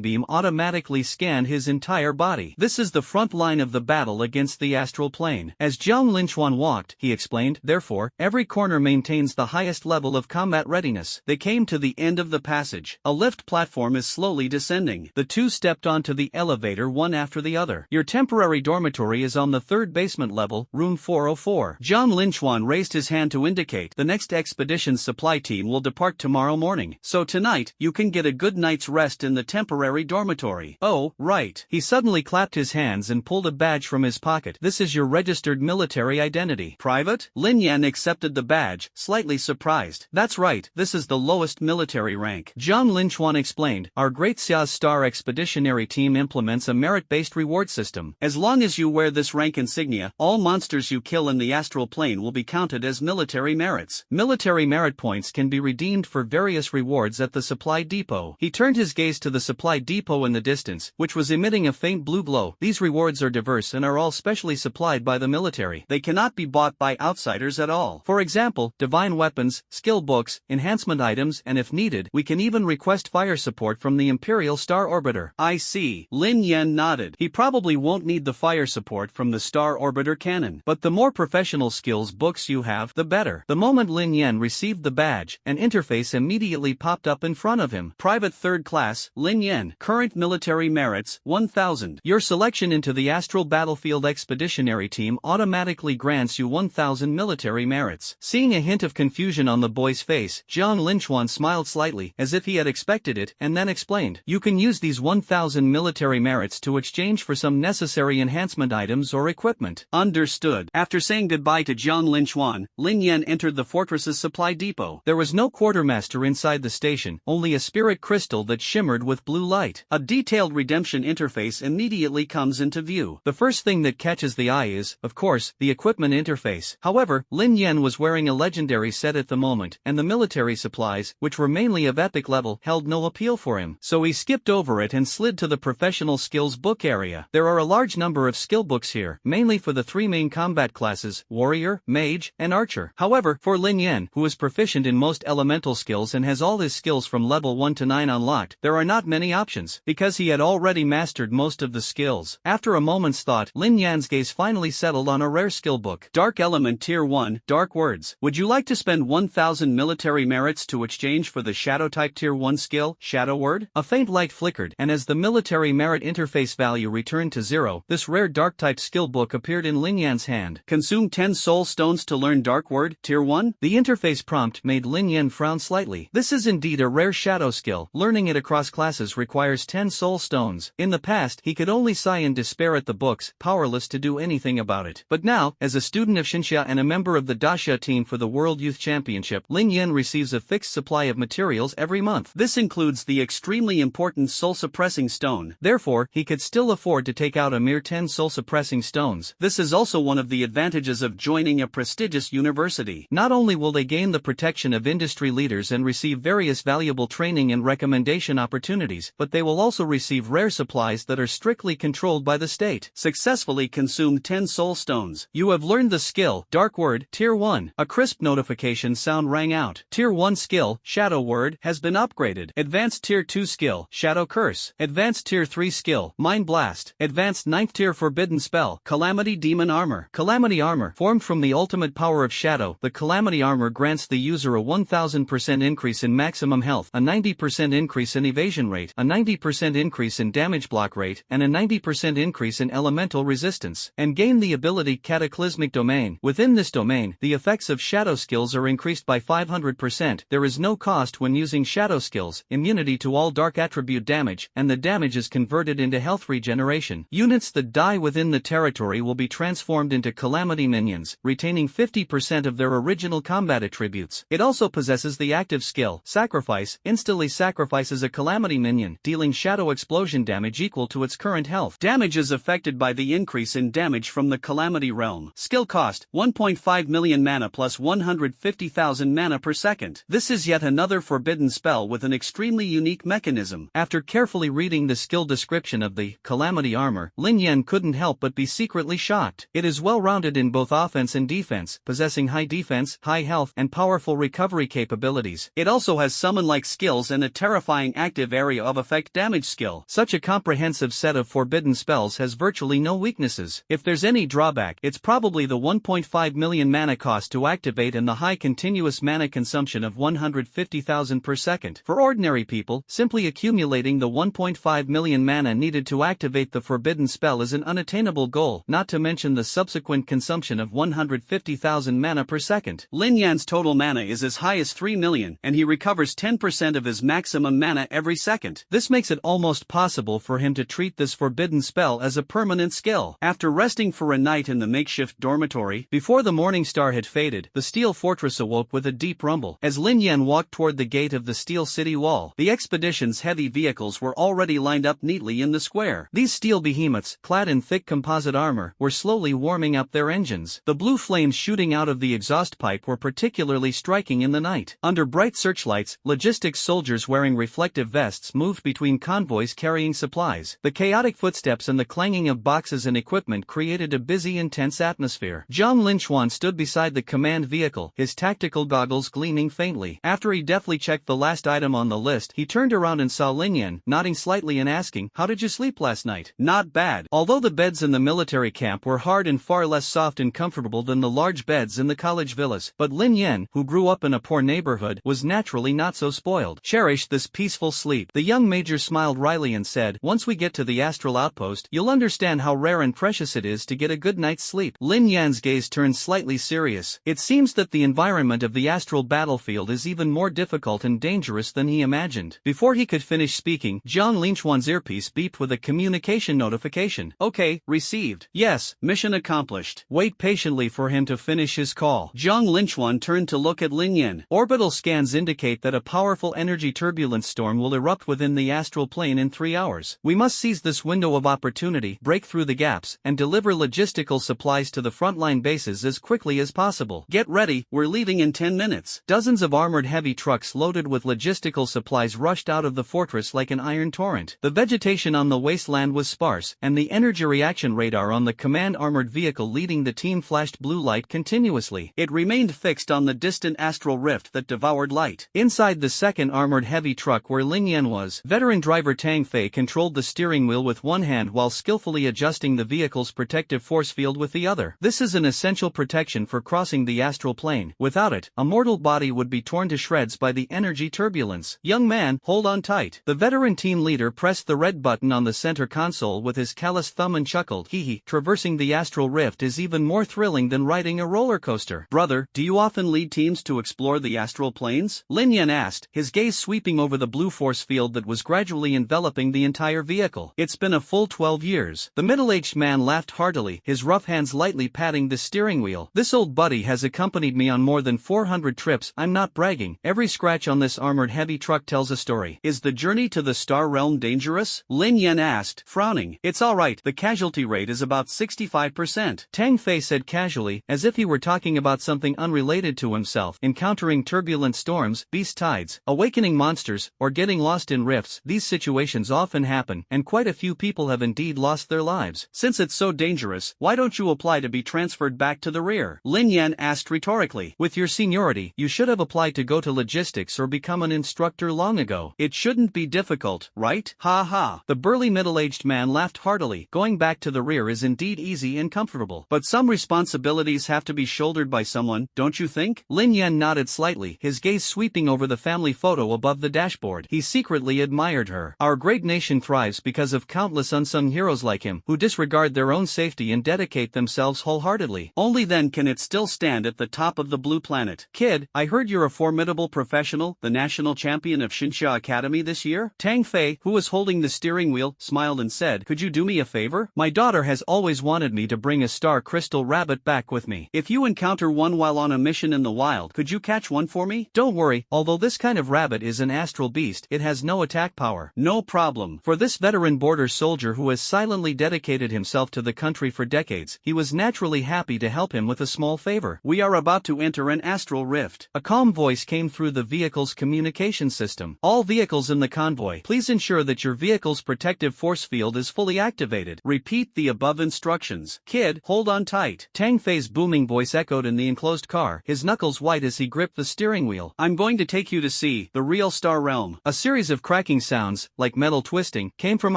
beam automatically scanned his entire body. This is the front line of the battle against the astral plane. As Jiang Linchuan walked, he explained, therefore, every corner maintains the highest level of combat readiness. They came to the end of the passage. A lift platform is slowly descending. The two stepped onto the elevator one after the other. Your temporary dormitory is on the third basement level, room 404. Jiang Linchuan raised his hand to indicate the next expedition's supply team will depart tomorrow morning. So tonight, you can get a good night's rest in the temporary dormitory. Oh, right. He suddenly clapped his hands and pulled a badge from his pocket. This is your registered military identity. Private? Lin Yen accepted the badge, slightly surprised. That's right, this is the lowest military rank. Jiang Linchuan explained, our Great Xia's Star Expeditionary Team implements a merit-based reward system. As long as you wear this rank insignia, all monsters you kill in the astral plane will be counted as military merits. Military merit points can be redeemed for various rewards at the supply depot. He turned his gaze to the supply depot in the distance, which was emitting a faint blue glow. These rewards are diverse and are all specially supplied by the military. They cannot be bought by outsiders at all. For example, divine weapons, skill books, enhancement items, and if needed, we can even request fire support from the Imperial Star Orbiter. I see. Lin Yen nodded. He probably won't need the fire support from the Star Orbiter cannon. But the more professional skills books you have, the better. The moment Lin Yen received the badge, an interface immediately popped up in front of him. Private 3rd Class, Lin Yen. Current military merits, 1000. Your selection into the Astral Battlefield Expeditionary Team automatically grants you 1000 military merits. Seeing a hint of confusion on the boy's face, Jiang Linchuan smiled slightly, as if he had expected it, and then explained, you can use these 1000 military merits to exchange for some necessary enhancement items or equipment. Understood. After saying goodbye to Jiang Linchuan, Lin Yen entered the fortress's supply depot. There was no quartermaster inside the station, only a spirit crystal that shimmered with blue light. A detailed redemption interface immediately comes into view. The first thing that catches the eye is, of course, the equipment interface. However, Lin Yen was wearing a legendary set at the moment, and the military supplies, which were mainly of epic epic level held no appeal for him, so he skipped over it and slid to the professional skills book area. There are a large number of skill books here, mainly for the three main combat classes, warrior, mage, and archer. However, for Lin Yen, who is proficient in most elemental skills and has all his skills from level 1 to 9 unlocked, there are not many options, because he had already mastered most of the skills. After a moment's thought, Lin Yan's gaze finally settled on a rare skill book. Dark Element Tier 1, Dark Words. Would you like to spend 1,000 military merits to exchange for the Shadow Type Tier 1 skill, Shadow Word? A faint light flickered, and as the military merit interface value returned to 0, this rare Dark Type skill book appeared in Lin Yan's hand. Consume 10 soul stones to learn Dark Word, Tier 1? The interface prompt made Lin Yen frown slightly. This is indeed a rare shadow skill. Learning it across classes requires 10 soul stones. In the past, he could only sigh in despair at the books, powerless to do anything about it. But now, as a student of Xinxia and a member of the Daxia team for the World Youth Championship, Lin Yen receives a fixed supply of materials every month. This includes the extremely important soul-suppressing stone. Therefore, he could still afford to take out a mere 10 soul-suppressing stones. This is also one of the advantages of joining a prestigious university. Not only will they gain the protection of industry leaders and receive various valuable training and recommendation opportunities, but they will also receive rare supplies that are strictly controlled by the state. Successfully consumed 10 soul stones. You have learned the skill, Dark Word, Tier 1. A crisp notification sound rang out. Tier 1 skill, Shadow Word, has been upgraded. Advanced Tier 2 skill, Shadow Curse. Advanced Tier 3 skill, Mind Blast. Advanced 9th Tier Forbidden Spell, Calamity Demon Armor. Calamity Armor, formed from the ultimate power of Shadow, the Calamity Armor grants the user a 1000% increase in maximum health, a 90% increase in evasion rate, a 90% increase in damage block rate, and a 90% increase in elemental resistance, and gain the ability Cataclysmic Domain. Within this domain, the effects of shadow skills are increased by 500%. There is no cost when using shadow skills, immunity to all dark attribute damage, and the damage is converted into health regeneration. Units that die within the territory will be transformed into calamity minions, retaining 50% of their original combat attributes. It also possesses the active skill, Sacrifice, instantly sacrifices a calamity minion, dealing shadow explosion damage equal to its current health. Damage is affected by the increase in damage from the calamity realm. Skill cost, 1.5 million mana plus 150,000 mana per second. This is yet another forbidden spell with an extremely unique mechanism. After carefully reading the skill description of the Calamity Armor, Lin Yen couldn't help but be secretly shocked. It is well-rounded in both offense and defense, possessing high defense, high health, and powerful recovery capabilities. It also has summon-like skills and a terrifying active area of effect damage skill. Such a comprehensive set of forbidden spells has virtually no weaknesses. If there's any drawback, it's probably the 1.5 million mana cost to activate and the high continuous mana consumption of 150,000 per second. For ordinary people, simply accumulating the 1.5 million mana needed to activate the forbidden spell is an unattainable goal, not to mention the subsequent consumption of 150,000 mana per second. Lin Yan's total mana is as high as 3 million, and he recovers 10% of his maximum mana every second. This makes it almost possible for him to treat this forbidden spell as a permanent skill. After resting for a night in the makeshift dormitory, before the morning star had faded, the steel fortress awoke with a deep rumble. As Lin Yen walked toward the gate of the steel city wall, the expedition's heavy vehicles were already lined up neatly in the square. These steel behemoths, clad in thick composite armor, were slowly warming up their engines. The blue flames shooting out of the exhaust pipe were particularly striking in the night. Under bright searchlights, logistics soldiers wearing reflective vests moved between convoys carrying supplies. The chaotic footsteps and the clanging of boxes and equipment created a busy, intense atmosphere. Zhang Linchuan stood beside the command vehicle, his tactical goggles gleaming faintly. After he deftly checked the last item on the list, he turned around and saw Lin Yen, nodding slightly and asking, "How did you sleep last night?" "Not bad." Although the beds in the military camp were hard and far less soft and comfortable than the large beds in the college villas, but Lin Yen, who grew up in a poor neighborhood, was naturally not so spoiled. "Cherish this peaceful sleep." The young major smiled wryly and said, "Once we get to the astral outpost, you'll understand how rare and precious it is to get a good night's sleep." Lin Yan's gaze turned slightly serious. It seems that the environment of the astral battlefield is even more difficult and dangerous than he imagined. Before he could finish speaking, Zhang Linchuan's earpiece beeped with a communication notification. "Okay, received." "Yes, mission accomplished." Wait patiently for him to finish his call. Zhang Linchuan turned to look at Lin Yen. Orbital scans indicate that a powerful energy turbulence storm will erupt within the astral plane in 3 hours. We must seize this window of opportunity, break through the gaps, and deliver logistical supplies to the frontline bases as quickly as possible. Get ready, we're leaving in 10 minutes. Dozens of armored heavy trucks loaded with logistical supplies rushed out of the fortress like an iron torrent. The vegetation on the wasteland was sparse, and the energy reaction radar on the command armored vehicle leading the team flashed blue light continuously. It remained fixed on the distant astral rift that devoured light. Inside the second armored heavy truck where Lin Yen was, veteran driver Tang Fei controlled the steering wheel with one hand while skillfully adjusting the vehicle's protective force field with the other. This is an essential protection for crossing the astral plane. Without it, a mortal body would be torn to shreds by the energy turbulence. Young man, hold on tight. The veteran team leader pressed the red button on the center console with his callous thumb and chuckled. Hee, traversing the astral rift is even more thrilling than riding a roller coaster. Brother, do you often lead teams to explore the astral planes? Lin Yen asked, his gaze sweeping over the blue force field that was gradually enveloping the entire vehicle. It's been a full 12 years. The middle-aged man laughed heartily, his rough hands lightly patting the steering wheel. This old buddy has accompanied me on more than 400 trips. I'm not bragging. Every scratch on this armored heavy truck tells a story. Is the journey to the Star Realm dangerous? Lin Yen asked, frowning. It's alright, the casualty rate is about 65%. Tang Fei said casually, as if he were talking about something unrelated to himself. Encountering turbulent storms, beast tides, awakening monsters, or getting lost in rifts, these situations often happen, and quite a few people have indeed lost their lives. Since it's so dangerous, why don't you apply to be transferred back to the rear? Lin Yen asked rhetorically. With your seniority, you should have applied to go to logistics or become an instructor long ago. It shouldn't be difficult, right? Ha ha. The burly middle-aged man laughed heartily. Going back to the rear is indeed easy and comfortable. But some responsibilities have to be shouldered by someone, don't you think? Lin Yen nodded slightly, his gaze sweeping over the family photo above the dashboard. He secretly admired her. Our great nation thrives because of countless unsung heroes like him, who disregard their own safety and dedicate themselves wholeheartedly. Only then can it still stand at the top of the blue planet. Kid, I heard you're a formidable professional, the national champion of Xinxia Academy this year? Tang Fei, who was holding the steering wheel, smiled and said, could you do me a favor? My daughter has always wanted me to bring a star crystal rabbit back with me. If you encounter one while on a mission in the wild, could you catch one for me? Don't worry, although this kind of rabbit is an astral beast, it has no attack power. No problem. For this veteran border soldier who has silently dedicated himself to the country for decades, he was naturally happy to help him with a small favor. We are about to enter an astral rift. A calm voice came through the vehicle's communication system. All vehicles in the convoy, please ensure that your vehicle's protective force field is fully activated. Repeat the above instructions. Kid, hold on tight. Tang Fei's booming voice echoed in the enclosed car, his knuckles white as he gripped the steering wheel. I'm going to take you to see the real Star Realm. A series of cracking sounds, like metal twisting, came from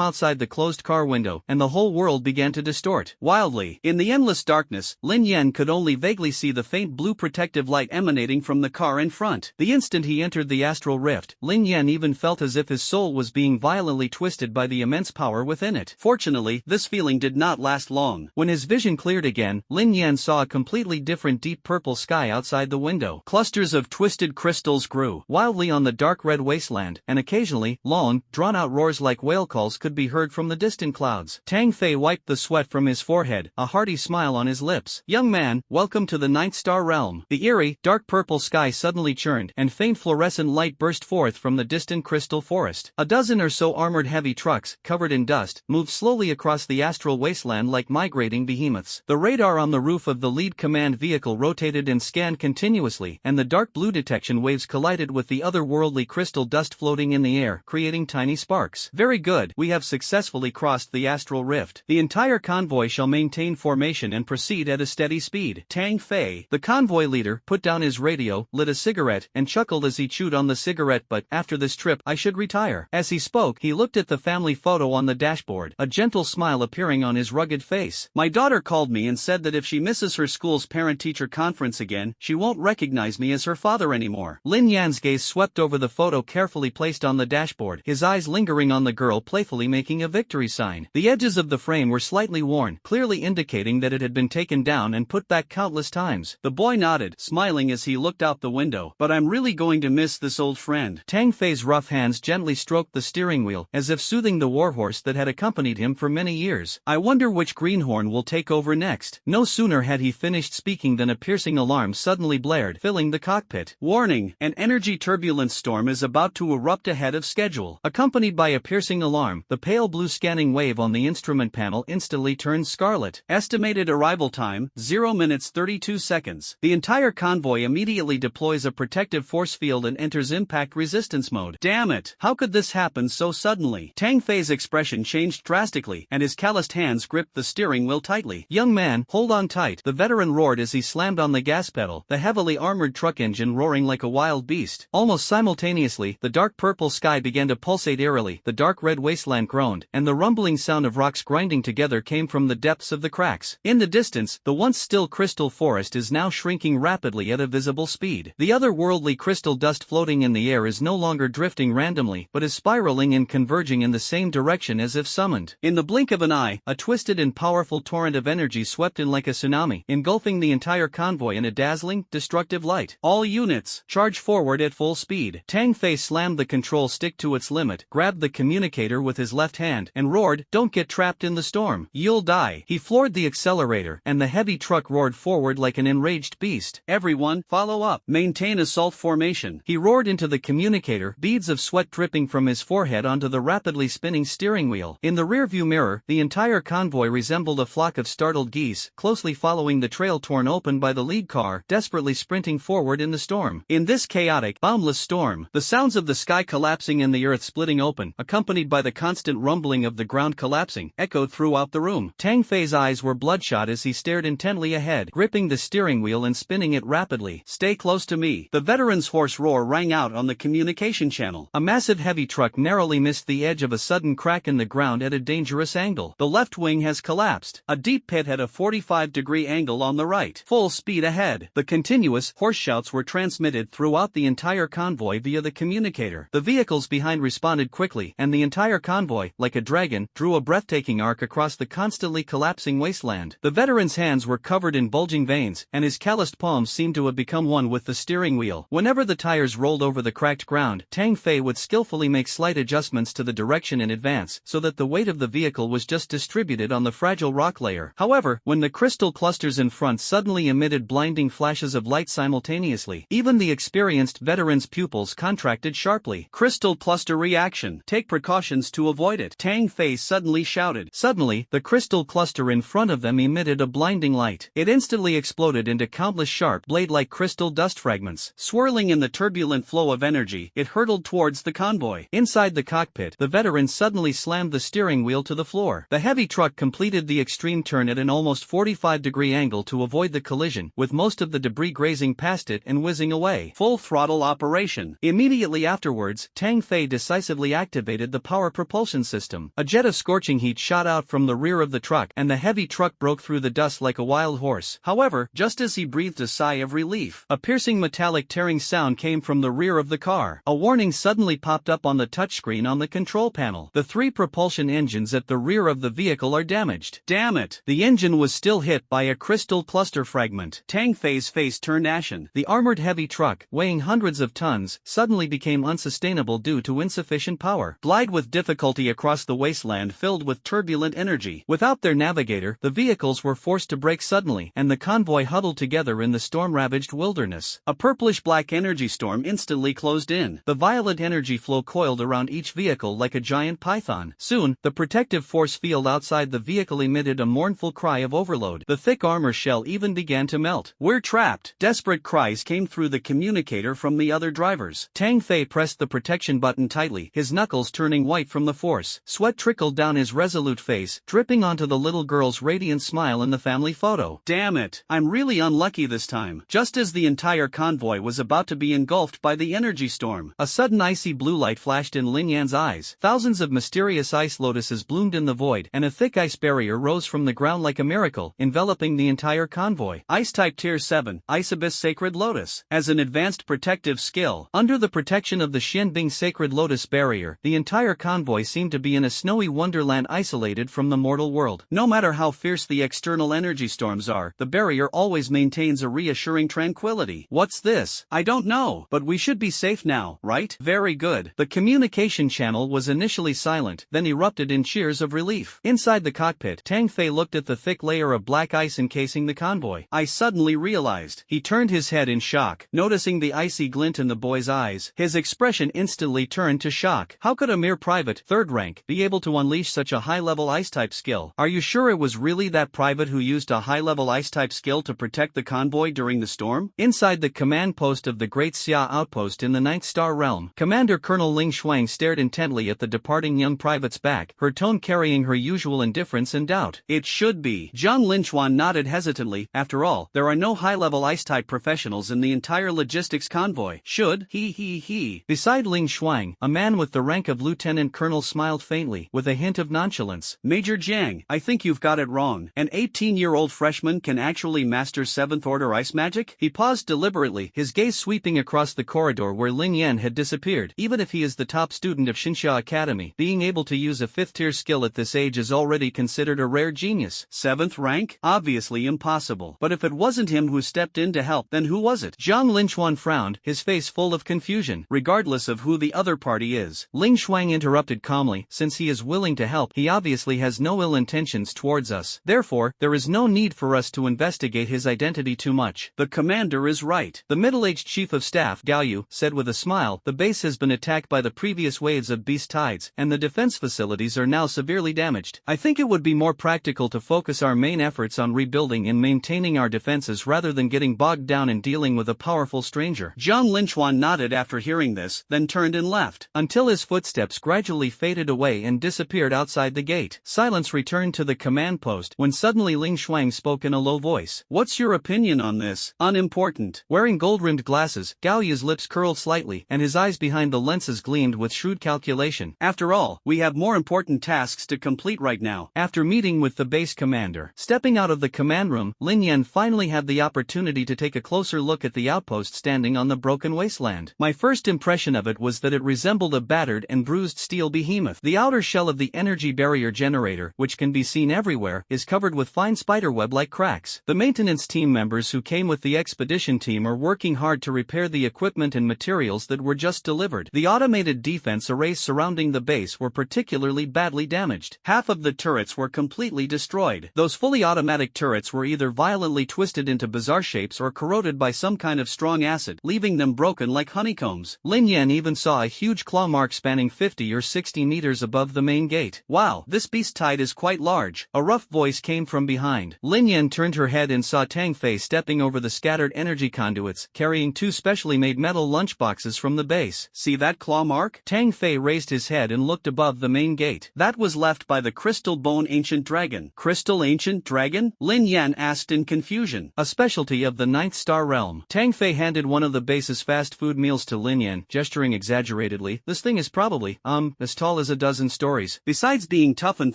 outside the closed car window, and the whole world began to distort wildly. In the endless darkness, Lin Yen could only vaguely see the faint blue protective light emanating from the car in front. The instant he entered the astral rift, Lin Yen even felt as if his soul was being violently twisted by the immense power within it. Fortunately, this feeling did not last long. When his vision cleared again, Lin Yen saw a completely different deep purple sky outside the window. Clusters of twisted crystals grew wildly on the dark red wasteland, and occasionally, long, drawn-out roars like whale calls could be heard from the distant clouds. Tang Fei wiped the sweat from his forehead, a hearty smile on his lips. Young man, welcome to the Ninth Star Realm. The eerie, dark purple sky suddenly churned, and faint fluorescent light burst forth from the distant crystal forest. A dozen or so armored heavy trucks, covered in dust, moved slowly across the astral wasteland like migrating behemoths. The radar on the roof of the lead command vehicle rotated and scanned continuously, and the dark blue detection waves collided with the otherworldly crystal dust floating in the air, creating tiny sparks. Very good, we have successfully crossed the astral rift. The entire convoy shall maintain formation and proceed at a steady speed. Tang Fei, the convoy leader, put down his radio, lit a cigarette, and chuckled as he chewed on the cigarette. But after this trip, I should retire. As he spoke, he looked at the family photo on the dashboard, a gentle smile appearing on his rugged face. My daughter called me and said that if she misses her school's parent-teacher conference again, she won't recognize me as her father anymore. Lin Yan's gaze swept over the photo carefully placed on the dashboard, his eyes lingering on the girl playfully making a victory sign. The edges of the frame were slightly worn, clearly indicating that it had been taken down and put back countless times. The boy nodded, smiling as he looked out the window. But I'm really going to miss this old friend. Tang Fei's rough hands gently stroked the steering wheel, as if soothing the warhorse that had accompanied him for many years. I wonder which greenhorn will take over next. No sooner had he finished speaking than a piercing alarm suddenly blared, filling the cockpit. Warning, an energy turbulence storm is about to erupt ahead of schedule. Accompanied by a piercing alarm, the pale blue scanning wave on the instrument panel instantly turned scarlet. Estimated arrival time, 0 minutes 32 seconds. The entire convoy immediately deploys a protective force field and enters enters impact resistance mode. Damn it! How could this happen so suddenly? Tang Fei's expression changed drastically, and his calloused hands gripped the steering wheel tightly. Young man, hold on tight, the veteran roared as he slammed on the gas pedal, the heavily armored truck engine roaring like a wild beast. Almost simultaneously, the dark purple sky began to pulsate eerily, the dark red wasteland groaned, and the rumbling sound of rocks grinding together came from the depths of the cracks. In the distance, the once still crystal forest is now shrinking rapidly at a visible speed. The otherworldly crystal dust floating in the air is no longer drifting randomly, but is spiraling and converging in the same direction as if summoned. In the blink of an eye, a twisted and powerful torrent of energy swept in like a tsunami, engulfing the entire convoy in a dazzling, destructive light. All units, charge forward at full speed. Tang Fei slammed the control stick to its limit, grabbed the communicator with his left hand, and roared, "Don't get trapped in the storm. You'll die." He floored the accelerator, and the heavy truck roared forward like an enraged beast. "Everyone, follow up. Maintain assault formation." He roared into the communicator, beads of sweat dripping from his forehead onto the rapidly spinning steering wheel. In the rearview mirror, the entire convoy resembled a flock of startled geese, closely following the trail torn open by the lead car, desperately sprinting forward in the storm. In this chaotic, boundless storm, the sounds of the sky collapsing and the earth splitting open, accompanied by the constant rumbling of the ground collapsing, echoed throughout the room. Tang Fei's eyes were bloodshot as he stared intently ahead, gripping the steering wheel and spinning it rapidly. "Stay close to me." The veteran's hoarse roar rang out on the communication channel. A massive heavy truck narrowly missed the edge of a sudden crack in the ground at a dangerous angle. The left wing has collapsed. A deep pit at a 45-degree angle on the right. Full speed ahead. The continuous, hoarse shouts were transmitted throughout the entire convoy via the communicator. The vehicles behind responded quickly, and the entire convoy, like a dragon, drew a breathtaking arc across the constantly collapsing wasteland. The veteran's hands were covered in bulging veins, and his calloused palms seemed to have become one with the steering wheel. Whenever the tires rolled over the cracked ground, Tang Fei would skillfully make slight adjustments to the direction in advance, so that the weight of the vehicle was just distributed on the fragile rock layer. However, when the crystal clusters in front suddenly emitted blinding flashes of light simultaneously, even the experienced veteran's pupils contracted sharply. "Crystal cluster reaction. Take precautions to avoid it," Tang Fei suddenly shouted. Suddenly, the crystal cluster in front of them emitted a blinding light. It instantly exploded into countless sharp, blade-like crystal dust fragments. Swirling in the turbulent flow of energy, it hurtled towards the convoy. Inside the cockpit, the veteran suddenly slammed the steering wheel to the floor. The heavy truck completed the extreme turn at an almost 45-degree angle to avoid the collision, with most of the debris grazing past it and whizzing away. Full throttle operation. Immediately afterwards, Tang Fei decisively activated the power propulsion system. A jet of scorching heat shot out from the rear of the truck, and the heavy truck broke through the dust like a wild horse. However, just as he breathed a sigh of relief, a piercing metallic tearing sound came from the rear of the car. A warning suddenly popped up on the touchscreen on the control panel. The three propulsion engines at the rear of the vehicle are damaged. Damn it! The engine was still hit by a crystal cluster fragment. Tang Fei's face turned ashen. The armored heavy truck, weighing hundreds of tons, suddenly became unsustainable due to insufficient power. Glide with difficulty across the wasteland filled with turbulent energy. Without their navigator, the vehicles were forced to brake suddenly, and the convoy huddled together in the storm-ravaged wilderness. A purplish-black energy storm instantly closed in. The violent energy flow coiled around each vehicle like a giant python. Soon, the protective force field outside the vehicle emitted a mournful cry of overload. The thick armor shell even began to melt. "We're trapped!" Desperate cries came through the communicator from the other drivers. Tang Fei pressed the protection button tightly, his knuckles turning white from the force. Sweat trickled down his resolute face, dripping onto the little girl's radiant smile in the family photo. "Damn it! I'm really unlucky this time." Just as the entire convoy was about to be engulfed by the energy storm, a sudden icy blue light flashed in Lin Yan's eyes. Thousands of mysterious ice lotuses bloomed in the void, and a thick ice barrier rose from the ground like a miracle, enveloping the entire convoy. Ice-type Tier 7, Ice Abyss Sacred Lotus. As an advanced protective skill, under the protection of the Xianbing Sacred Lotus barrier, the entire convoy seemed to be in a snowy wonderland isolated from the mortal world. No matter how fierce the external energy storms are, the barrier always maintains a reassuring tranquility. "What's this? I don't know, but we should be safe now, right?" "Very good." The communication channel was initially silent, then erupted in cheers of relief. Inside the cockpit, Tang Fei looked at the thick layer of black ice encasing the convoy. "I suddenly realized." He turned his head in shock, noticing the icy glint in the boy's eyes. His expression instantly turned to shock. How could a mere private, third rank, be able to unleash such a high-level ice-type skill? "Are you sure it was really that private who used a high-level ice-type skill to protect the convoy during the storm?" Inside the command post of the Great Xia outpost in the Ninth Star Realm. Commander Colonel Ling Shuang stared intently at the departing young private's back, her tone carrying her usual indifference and doubt. It should be. Zhang Linchuan nodded hesitantly. After all, there are no high-level ice-type professionals in the entire logistics convoy. Should. He. Beside Ling Shuang, a man with the rank of lieutenant colonel smiled faintly, with a hint of nonchalance. Major Jiang, I think you've got it wrong. An 18-year-old freshman can actually master 7th Order ice magic? He paused deliberately, his gaze sweeping across the corridor where Lin Yen had disappeared. Even if he is the top student of Xinxia Academy, being able to use a 5th-tier skill at this age is already considered a rare genius. 7th rank? Obviously impossible. But if it wasn't him who stepped in to help, then who was it? Zhang Linchuan frowned, his face full of confusion. Regardless of who the other party is. Ling Shuang interrupted calmly, since he is willing to help, he obviously has no ill intentions towards us. Therefore, there is no need for us to investigate his identity too much. The commander is right. The middle-aged chief of staff, Gao Yu, said with a smile, the base has been attacked by the previous waves of beast tides, and the defense facilities are now severely damaged. I think it would be more practical to focus our main efforts on rebuilding and maintaining our defenses rather than getting bogged down in dealing with a powerful stranger. Zhang Linchuan nodded after hearing this, then turned and left, until his footsteps gradually faded away and disappeared outside the gate. Silence returned to the command post when suddenly Ling Shuang spoke in a low voice. What's your opinion on this? Unimportant. Wearing gold-rimmed glasses, Gao Yu's lips curled slightly, and his eyes behind the lenses gleamed with shrewd calculation. After all, we have more important tasks to complete right now. After meeting with the base commander, stepping out of the command room, Lin Yen finally had the opportunity to take a closer look at the outpost standing on the broken wasteland. My first impression of it was that it resembled a battered and bruised steel behemoth. The outer shell of the energy barrier generator, which can be seen everywhere, is covered with fine spiderweb-like cracks. The maintenance team members who came with the expedition team are working hard to repair the equipment and materials that were just delivered. The automated defense arrays surrounding the base were particularly badly damaged. Half of the turrets were completely destroyed. Those fully automatic turrets were either violently twisted into bizarre shapes or corroded by some kind of strong acid, leaving them broken like honeycombs. Lin Yen even saw a huge claw mark spanning 50 or 60 meters above the main gate. Wow, this beast tide is quite large. A rough voice came from behind. Lin Yen turned her head and saw Tang Fei stepping over the scattered energy conduits, carrying 2 specially made metal lunchboxes from the base. See that claw mark? Tang Fei raised his head and looked above the main gate. That was left by the Crystal Bone Ancient Dragon. Crystal Ancient Dragon? Lin Yen asked in confusion. A specialty of the Ninth Star Realm. Tang Fei handed one of the base's fast food meals to Lin Yen, gesturing exaggeratedly. This thing is probably, as tall as a dozen stories. Besides being tough and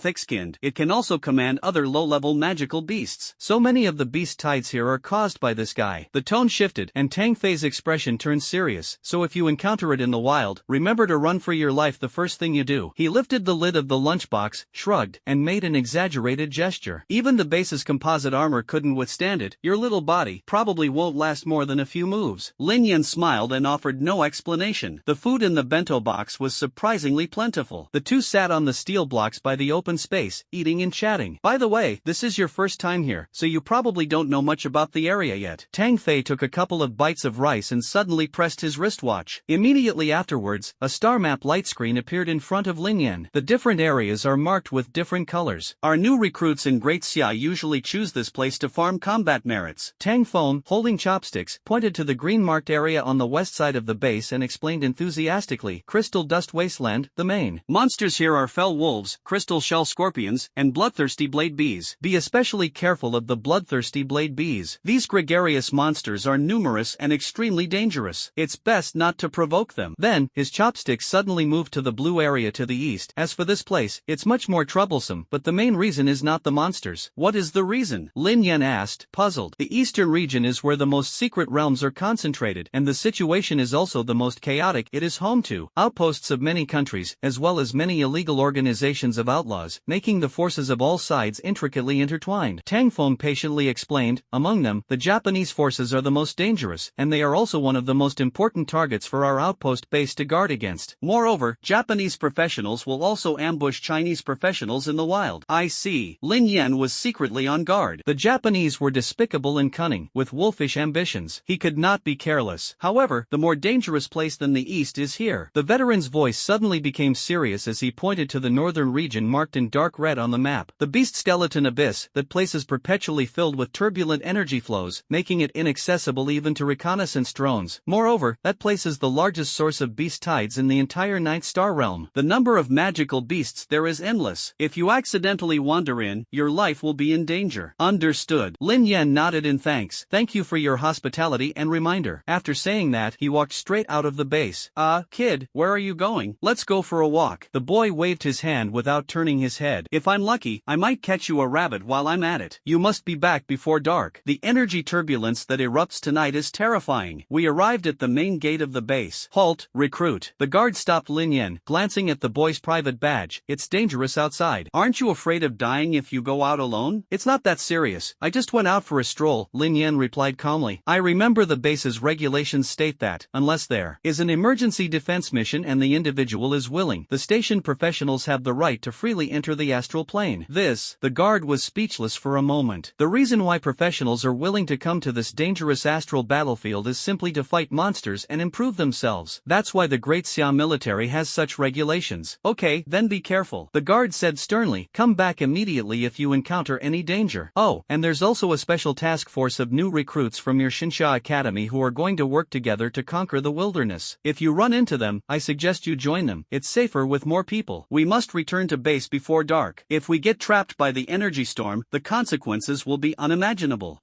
thick-skinned, it can also command other low-level magical beasts. So many of the beast tides here are caused by this guy. The tone shifted, and Tang Fei's expression turned serious. So if you encounter it in the wild, remember to run for your life the first thing you do. He lifted the lid of the lunchbox, shrugged, and made an exaggerated gesture. Even the base's composite armor couldn't withstand it. Your little body probably won't last more than a few moves. Lin Yen smiled and offered no explanation. The food in the bento box was surprisingly plentiful. The two sat on the steel blocks by the open space, eating and chatting. By the way, this is your first time here, so you probably don't know much about the area yet. Tang Fei took a couple of bites of rice and suddenly pressed his wristwatch. Immediately afterwards, a star map light screen appeared in front of Lin Yen. The different areas are marked with different colors. Our new recruits in Great Xia usually choose this place to farm combat merits. Tang Feng, holding chopsticks, pointed to the green-marked area on the west side of the base and explained enthusiastically, Crystal Dust Wasteland, the main. Monsters here are fell wolves, crystal shell scorpions, and bloodthirsty blade bees. Be especially careful of the bloodthirsty blade bees. These gregarious monsters are numerous and extremely dangerous. It's best not to provoke them. Then, his chopsticks suddenly moved to the blue area to the east. As for this place, it's much more troublesome, but the main reason is not the monsters. What is the reason? Lin Yen asked, puzzled. The eastern region is where the most secret realms are concentrated, and the situation is also the most chaotic. It is home to outposts of many countries, as well as many illegal organizations of outlaws, making the forces of all sides intricately intertwined. Tang Feng patiently explained, among them, the Japanese forces are the most dangerous, and they are also one of the most important targets for our outpost base to guard against. Moreover, Japanese professionals will also ambush Chinese professionals in the wild. I see. Lin Yen was secretly on guard. The Japanese were despicable and cunning, with wolfish ambitions. He could not be careless. However, the more dangerous place than the east is here. The veteran's voice suddenly became serious as he pointed to the northern region marked in dark red on the map. The beast skeleton abyss, that place is perpetually filled with turbulent energy flows, making it inaccessible even to reconnaissance drones. Moreover, that place is the largest source of beast tides in the entire Ninth Star Realm. The number of magical beasts there is endless. If you accidentally wander in, your life will be in danger. Understood. Lin Yen nodded in thanks. Thank you for your hospitality and reminder. After saying that, he walked straight out of the base. Kid, where are you going? Let's go for a walk. The boy waved his hand without turning his head. If I'm lucky, I might catch you a rabbit while I'm at it. You must be back before dark. The energy turbulence that erupts tonight is terrifying. We arrived at the main gate of the base. Halt, recruit. The guard stopped Lin Yen, glancing at the boy's private badge. It's dangerous outside. Aren't you afraid of dying if you go out alone? It's not that serious. I just went out for a stroll, Lin Yen replied calmly. I remember the base's regulations state that, unless there is an emergency defense mission and the individual is willing, the station professionals have the right to freely enter the astral plane. The guard was speechless for a moment. The reason why professionals are willing to come to this dangerous astral battlefield is simply to fight monsters and improve themselves. That's why the Great Xia military has such regulations. Okay, then be careful. The guard said sternly, come back immediately if you encounter any danger. Oh, and there's also a special task force of new recruits from your Shinsha Academy who are going to work together to conquer the wilderness. If you run into them, I suggest you join them. It's safer with more people. We must return to base before dark. If we get trapped by the energy storm, the consequences will be unimaginable.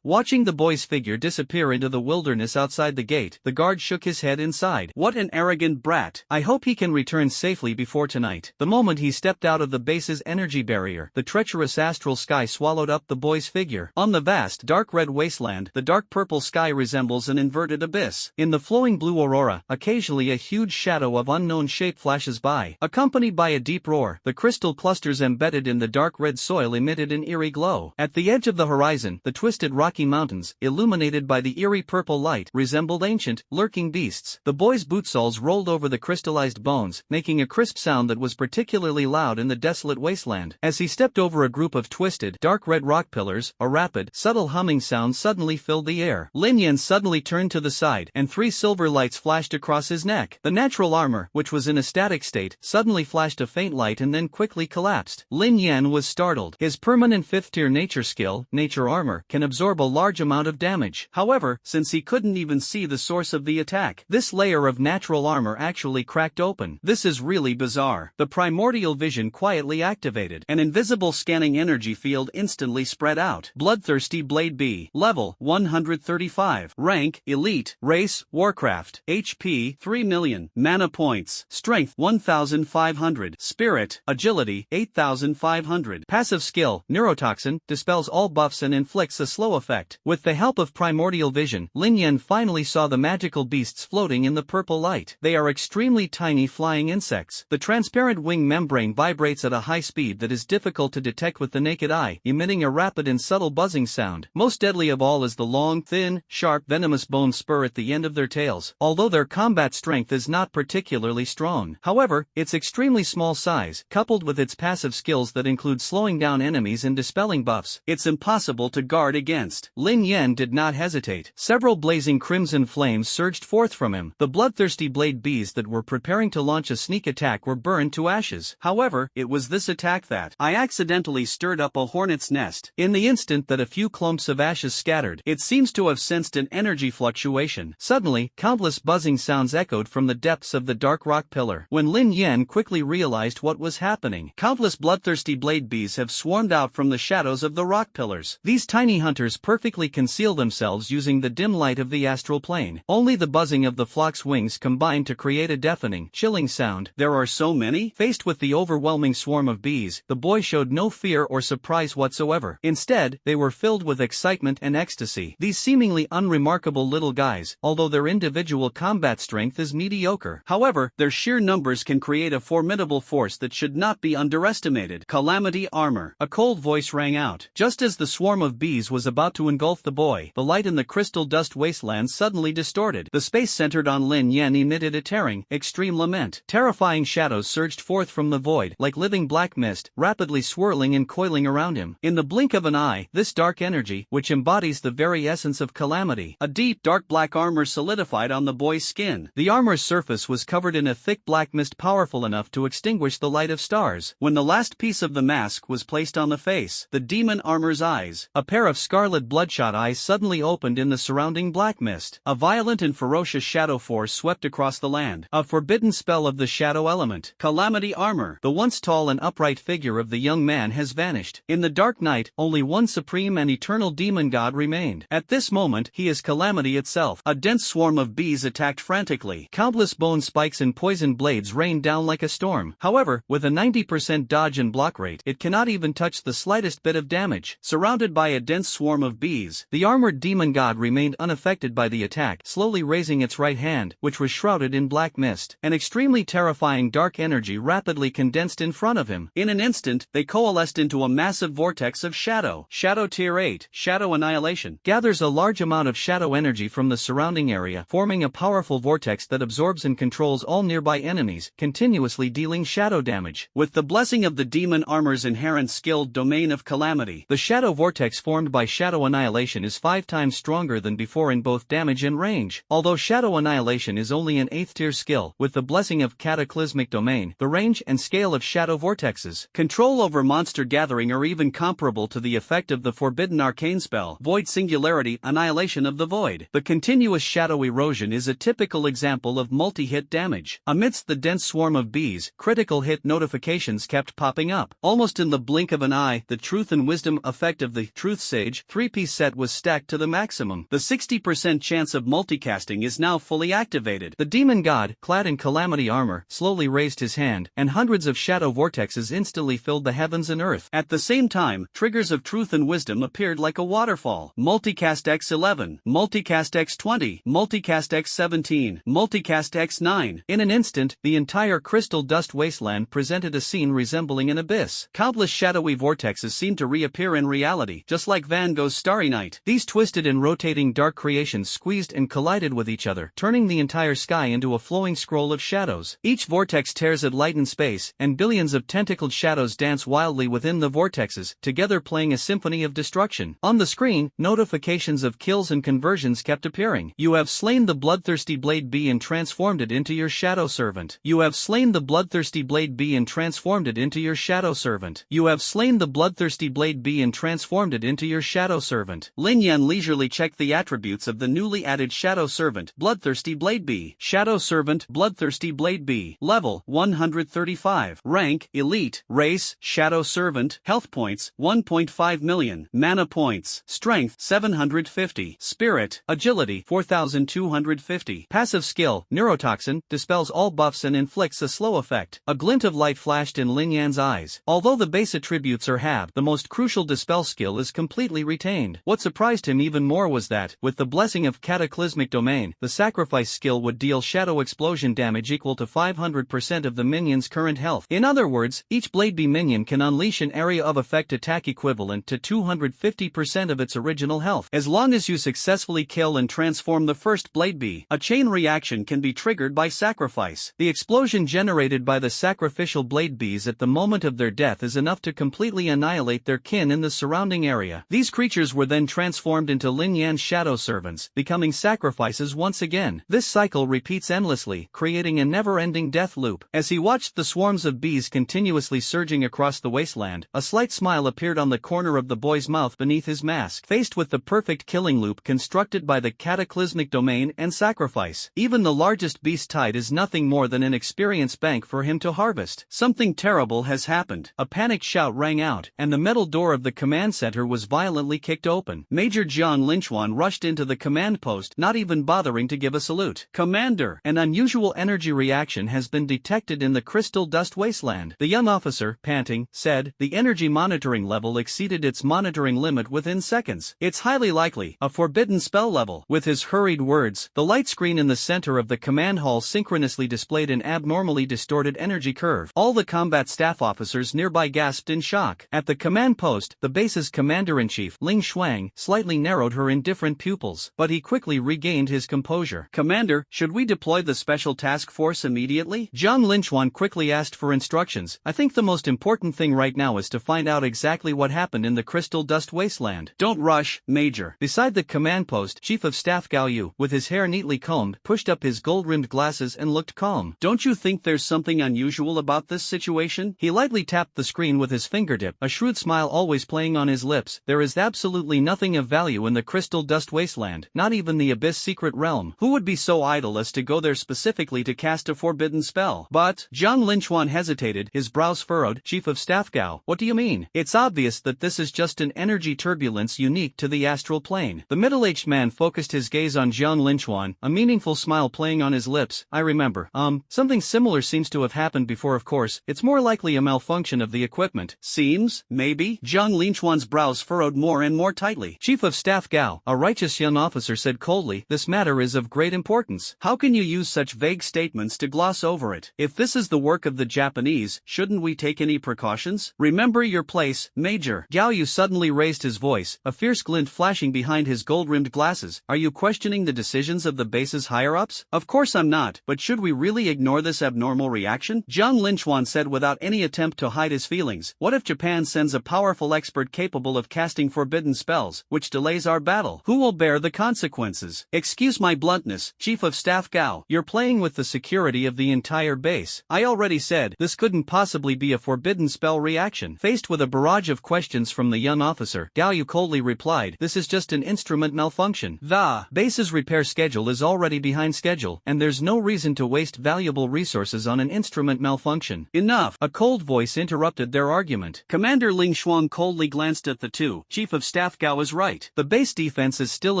Watching the boy's figure disappear into the wilderness outside the gate, the guard shook his head inside. What an arrogant brat. I hope he can return safely before tonight. The moment he stepped out of the base's energy barrier, the treacherous astral sky swallowed up the boy's figure. On the vast, dark red wasteland, the dark purple sky resembles an inverted abyss. In the flowing blue aurora, occasionally a huge shadow of unknown shape flashes by. Accompanied by a deep roar, the crystal clusters embedded in the dark red soil emitted an eerie glow. At the edge of the horizon, the twisted rocky mountains, illuminated by the eerie purple light, resembled ancient, lurking beasts. The boy's boot soles rolled over the crystallized bones, making a crisp sound that was particularly loud in the desolate wasteland. As he stepped over a group of twisted, dark red rock pillars, a rapid, subtle humming sound suddenly filled the air. Lin Yen suddenly turned to the side, and 3 silver lights flashed across his neck. The natural armor, which was in a static state, suddenly flashed a faint light and then quickly collapsed. Lin Yen was startled. His permanent 5th-tier nature skill, Nature Armor, can absorb a large amount of damage. However, since he couldn't even see the source of the attack, this layer of natural armor actually cracked open. This is really bizarre. The primordial vision quietly activated. An invisible scanning energy field instantly spread out. Bloodthirsty Blade B. Level 135. Rank Elite. Race Warcraft. HP 3 million. Mana points. Strength 1500. Spirit Agility 8500. Passive skill Neurotoxin dispels all buffs and inflicts a slow effect. With the help of primordial vision, Lin Yen finally saw the magical beasts floating in the purple light. They are extremely tiny flying insects. The transparent wing membrane vibrates at a high speed that is difficult to detect with the naked eye, emitting a rapid and subtle buzzing sound. Most deadly of all is the long, thin, sharp, venomous bone spur at the end of their tails. Although their combat strength is not particularly strong, however, its extremely small size, coupled with its passive skills that include slowing down enemies and dispelling buffs, it's impossible to guard against. Lin Yen did not hesitate. Several blazing crimson flames surged forth from him. The bloodthirsty blade bees that were preparing to launch a sneak attack were burned to ashes. However, it was this attack that I accidentally stirred up a hornet's nest. In the instant that a few clumps of ashes scattered, it seems to have sensed an energy fluctuation. Suddenly, countless buzzing sounds echoed from the depths of the dark rock pillar. When Lin Yen quickly realized what was happening, countless bloodthirsty blade bees have swarmed out from the shadows of the rock pillars. These tiny hunters perfectly conceal themselves using the dim light of the astral plane. Only the buzzing of the flock's wings combine to create a deafening, chilling sound. There are so many? Faced with the overwhelming swarm of bees, the boy showed no fear or surprise whatsoever. Instead, they were filled with excitement and ecstasy. These seemingly unremarkable little guys, although their individual combat strength is mediocre, however, their sheer numbers can create a formidable force that should not be underestimated. Calamity Armor. A cold voice rang out. Just as the swarm of bees was about to engulf the boy, the light in the crystal dust wasteland suddenly distorted. The space centered on Lin Yen emitted a tearing, extreme lament. Terrifying shadows surged forth from the void, like living black mist, rapidly swirling and coiling around him. In the blink of an eye, this dark energy, which embodies the very essence of calamity, a deep, dark black armor solidified on the boy's skin. The armor's surface was covered in a thick black mist powerful enough to extinguish the light of stars. When the last piece of the mask was placed on the face, the demon armor's eyes, a pair of scarlet bloodshot eyes suddenly opened in the surrounding black mist. A a violent and ferocious shadow force swept across the land. A forbidden spell of the shadow element. Calamity armor. The once tall and upright figure of the young man has vanished. In the dark night, only one supreme and eternal demon god remained. At this moment, he is calamity itself. A dense swarm of bees attacked frantically. Countless bone spikes and poison blades rained down like a storm. However, with a 90% dodge and block rate, it cannot even touch the slightest bit of damage. Surrounded by a dense swarm of bees, the armored demon god remained unaffected by the attack, slowly raising its right hand, which was shrouded in black mist. An extremely terrifying dark energy rapidly condensed in front of him. In an instant, they coalesced into a massive vortex of shadow. Shadow Tier 8, Shadow Annihilation, gathers a large amount of shadow energy from the surrounding area, forming a powerful vortex that absorbs and controls all nearby enemies, continuously dealing shadow damage. With the blessing of the demon armor's inherent skilled domain of calamity, the shadow vortex formed by Shadow Annihilation is 5 times stronger than before in both damage and range. Although Shadow Annihilation is only an 8th tier skill, with the blessing of cataclysmic domain, the range and scale of shadow vortexes, control over monster gathering are even comparable to the effect of the forbidden arcane spell, Void Singularity Annihilation of the Void. The continuous shadow erosion is a typical example of multi-hit damage. Amidst the dense swarm of bees, critical hit notifications kept popping up. Almost in the blink of an eye, the Truth and Wisdom effect of the Truth Sage 3-piece set was stacked to the maximum. The 60% chance of multicasting is now fully activated. The demon god, clad in calamity armor, slowly raised his hand, and hundreds of shadow vortexes instantly filled the heavens and earth. At the same time, triggers of Truth and Wisdom appeared like a waterfall. Multicast X11, Multicast X20, Multicast X17, Multicast X9. In an instant, the entire crystal dust wasteland presented a scene resembling an abyss. Countless shadowy vortexes seemed to reappear in reality, just like Van Gogh's Starry Night. These twisted and rotating dark creations squeezed and collided with each other, turning the entire sky into a flowing scroll of shadows. Each vortex tears at light and space, and billions of tentacled shadows dance wildly within the vortexes, together playing a symphony of destruction. On the screen, notifications of kills and conversions kept appearing. You have slain the bloodthirsty Blade Bee and transformed it into your shadow servant. You have slain the bloodthirsty Blade Bee and transformed it into your shadow servant. You have slain the bloodthirsty Blade Bee and transformed it into your shadow servant. Lin Yen leisurely checked the attributes of the newly added shadow servant, Bloodthirsty Blade Bee. Shadow Servant, Bloodthirsty Blade Bee. Level, 135. Rank, Elite. Race, Shadow Servant. Health points, 1.5 million. Mana points. Strength, 750. Spirit, Agility, 4,250. Passive skill, Neurotoxin, dispels all buffs and inflicts a slow effect. A glint of light flashed in Lin Yan's eyes. Although the base attributes are halved, the most crucial dispel skill is completely retained. What surprised him even more was that, with the blessing of cataclysmic domain, the sacrifice skill would deal shadow explosion damage equal to 500% of the minion's current health. In other words, each Blade Bee minion can unleash an area of effect attack equivalent to 250% of its original health. As long as you successfully kill and transform the first Blade Bee, a chain reaction can be triggered by sacrifice. The explosion generated by the sacrificial Blade Bees at the moment of their death is enough to completely annihilate their kin in the surrounding area. These creatures were then transformed into Lin Yan's shadow servants, becoming sacrifices once again. This cycle repeats endlessly, creating a never-ending death loop. As he watched the swarms of bees continuously surging across the wasteland, a slight smile appeared on the corner of the boy's mouth beneath his mask. Faced with the perfect killing loop constructed by the cataclysmic domain and sacrifice, even the largest beast tide is nothing more than an experience bank for him to harvest. Something terrible has happened. A panicked shout rang out, and the metal door of the command center was violently kicked open. Major Jiang Linchuan rushed into the command post, not even bothering to give a salute. Commander, an unusual energy reaction has been detected in the crystal dust wasteland. The young officer, panting, said, the energy monitoring level exceeded its monitoring limit within seconds. It's highly likely a forbidden spell level. With his hurried words, the light screen in the center of the command hall synchronously displayed an abnormally distorted energy curve. All the combat staff officers nearby gasped in shock. At the command post, the base's commander-in-chief, Ling Shuang, slightly narrowed her indifferent pupils, but he quickly regained his composure. Commander, should we deploy the special task force immediately? Jiang Linchuan quickly asked for instructions. I think the most important thing right now is to find out exactly what happened in the crystal dust wasteland. Don't rush, Major. Beside the command post, Chief of Staff Gao Yu, with his hair neatly combed, pushed up his gold-rimmed glasses and looked calm. Don't you think there's something unusual about this situation? He lightly tapped the screen with his fingertip, a shrewd smile always playing on his lips. There is absolutely nothing of value in the crystal dust wasteland, not even the the Abyss secret realm. Who would be so idle as to go there specifically to cast a forbidden spell? But, Jiang Linchuan hesitated, his brows furrowed. Chief of Staff Gao, what do you mean? It's obvious that this is just an energy turbulence unique to the astral plane. The middle-aged man focused his gaze on Jiang Linchuan, a meaningful smile playing on his lips. I remember. Something similar seems to have happened before, of course. It's more likely a malfunction of the equipment. Seems? Maybe? Jiang Linchuan's brows furrowed more and more tightly. Chief of Staff Gao, a righteous young officer, said coldly, this matter is of great importance. How can you use such vague statements to gloss over it? If this is the work of the Japanese, shouldn't we take any precautions? Remember your place, Major. Gao Yu suddenly raised his voice, a fierce glint flashing behind his gold-rimmed glasses. Are you questioning the decisions of the base's higher-ups? Of course I'm not, but should we really ignore this abnormal reaction? Jiang Linchuan said without any attempt to hide his feelings. What if Japan sends a powerful expert capable of casting forbidden spells, which delays our battle? Who will bear the consequences? Excuse my bluntness, Chief of Staff Gao. You're playing with the security of the entire base. I already said this couldn't possibly be a forbidden spell reaction. Faced with a barrage of questions from the young officer, Gao Yu coldly replied, this is just an instrument malfunction. The base's repair schedule is already behind schedule, and there's no reason to waste valuable resources on an instrument malfunction. Enough! A cold voice interrupted their argument. Commander Ling Shuang coldly glanced at the two. Chief of Staff Gao is right. The base defense is still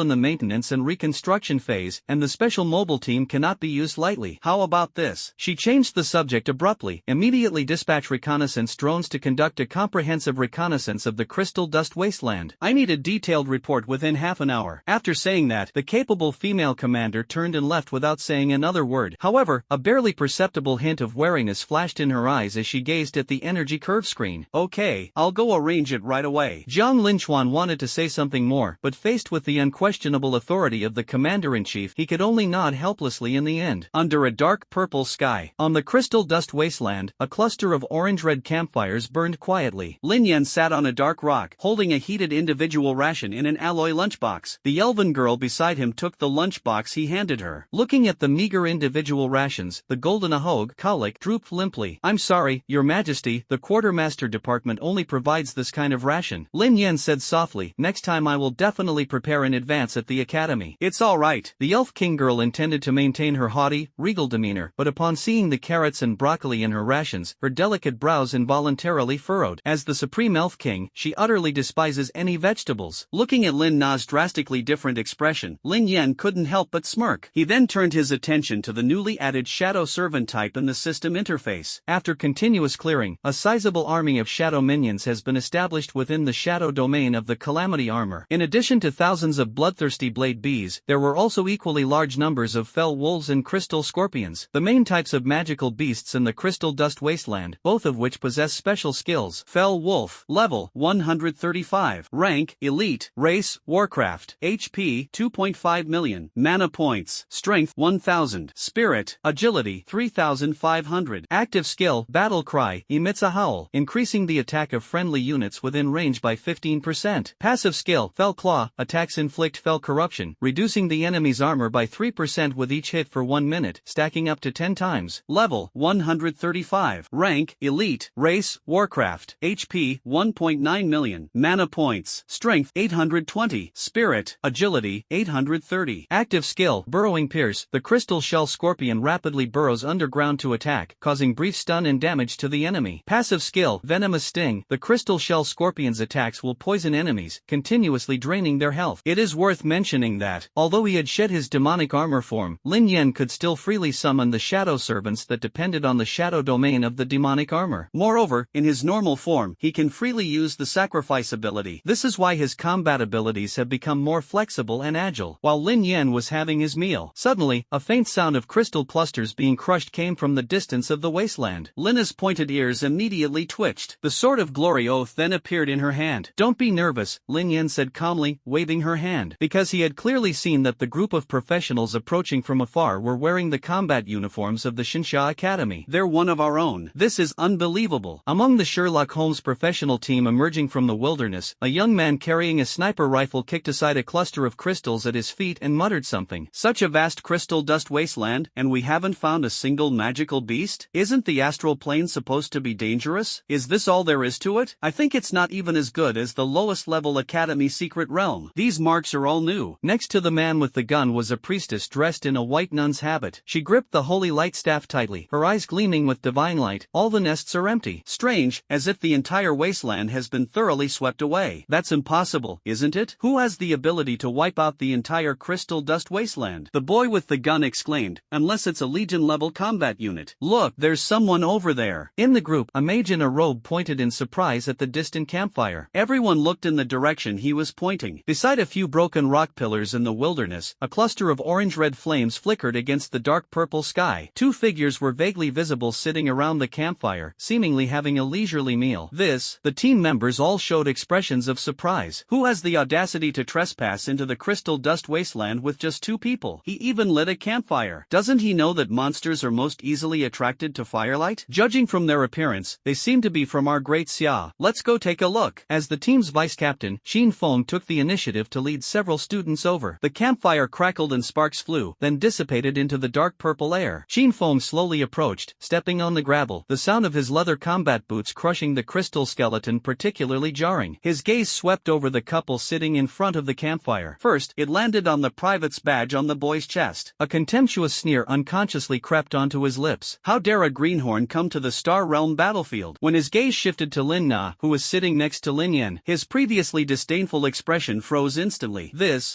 in the maintenance and reconstruction phase, and the special mobile team cannot be used lightly. How about this? She changed the subject abruptly. Immediately dispatch reconnaissance drones to conduct a comprehensive reconnaissance of the Crystal Dust Wasteland. I need a detailed report within half an hour. After saying that, the capable female commander turned and left without saying another word. However, a barely perceptible hint of wariness flashed in her eyes as she gazed at the energy curve screen. Okay, I'll go arrange it right away. Jiang Linchuan wanted to say something more, but faced with the unquestionable authority of the commander-in-chief, he could only nod helplessly in the end. Under a dark purple sky, on the Crystal Dust Wasteland, a cluster of orange-red campfires burned quietly. Lin Yen sat on a dark rock, holding a heated individual ration in an alloy lunchbox. The elven girl beside him took the lunchbox he handed her. Looking at the meager individual rations, the golden ahog Kalik drooped limply. I'm sorry, Your Majesty, the quartermaster department only provides this kind of ration. Lin Yen said softly, next time I will definitely prepare in advance at the academy. It's alright. The elf king girl intended to maintain her haughty, regal demeanor, but upon seeing the carrots and broccoli in her rations, her delicate brows involuntarily furrowed. As the supreme elf king, she utterly despises any vegetables. Looking at Lin Na's drastically different expression, Lin Yen couldn't help but smirk. He then turned his attention to the newly added shadow servant type in the system interface. After continuous clearing, a sizable army of shadow minions has been established within the shadow domain of the Calamity armor. In addition to thousands of bloodthirsty blade bees, there were also equally large numbers of fell wolves and crystal scorpions, the main types of magical beasts in the Crystal Dust Wasteland, both of which possess special skills. Fell Wolf, level 135, rank Elite, race Warcraft, HP 2.5 million, mana points, strength 1000, spirit, agility 3500, active skill Battle Cry, emits a howl, increasing the attack of friendly units within range by 15%. Passive skill Fell Claw, attacks inflict fell corruption, reducing the enemy's armor by 3% with each hit for 1 minute, stacking up to 10 times. Level 135, rank Elite, race Warcraft, HP 1.9 million, mana points, strength 820, spirit, agility 830. Active skill Burrowing Pierce, the crystal shell scorpion rapidly burrows underground to attack, causing brief stun and damage to the enemy. Passive skill Venomous Sting, the crystal shell scorpion's attacks will poison enemies, continuously draining their health. It is worth mentioning that, although he had shed his demonic armor form, Lin Yen could still freely summon the shadow servants that depended on the shadow domain of the demonic armor. Moreover, in his normal form, he can freely use the sacrifice ability. This is why his combat abilities have become more flexible and agile. While Lin Yen was having his meal, suddenly, a faint sound of crystal clusters being crushed came from the distance of the wasteland. Lina's pointed ears immediately twitched. The Sword of Glory oath then appeared in her hand. Don't be nervous, Lin Yen said calmly, waving her hand. Because he had clearly seen that the group of professionals approaching from afar were wearing the combat uniforms of the Shinsha Academy. They're one of our own. This is unbelievable. Among the Sherlock Holmes professional team emerging from the wilderness, a young man carrying a sniper rifle kicked aside a cluster of crystals at his feet and muttered something. Such a vast crystal dust wasteland, and we haven't found a single magical beast? Isn't the astral plane supposed to be dangerous? Is this all there is to it? I think it's not even as good as the lowest level academy secret realm. These marks are all new. Next to the man with the gun was a priestess dressed in a white nun's habit. She gripped the holy light staff tightly, her eyes gleaming with divine light. All the nests are empty. Strange, as if the entire wasteland has been thoroughly swept away. That's impossible, isn't it? Who has the ability to wipe out the entire crystal dust wasteland? The boy with the gun exclaimed, unless it's a Legion-level combat unit. Look, there's someone over there. In the group, a mage in a robe pointed in surprise at the distant campfire. Everyone looked in the direction he was pointing. Beside a few broken rock pillars in the wilderness, a cluster of orange-red flames flickered against the dark purple sky. Two figures were vaguely visible sitting around the campfire, seemingly having a leisurely meal. The team members all showed expressions of surprise. Who has the audacity to trespass into the crystal dust wasteland with just two people? He even lit a campfire. Doesn't he know that monsters are most easily attracted to firelight? Judging from their appearance, they seem to be from our great Xia. Let's go take a look. As the team's vice captain, Xin Feng took the initiative to lead several students over. The campfire crackled and sparks flew, then dissipated into the dark purple air. Xin Feng slowly approached, stepping on the gravel, the sound of his leather combat boots crushing the crystal skeleton particularly jarring. His gaze swept over the couple sitting in front of the campfire. First, it landed on the private's badge on the boy's chest. A contemptuous sneer unconsciously crept onto his lips. How dare a greenhorn come to the Star Realm battlefield? When his gaze shifted to Lin Na, who was sitting next to Lin Yen, his previously disdainful expression froze instantly.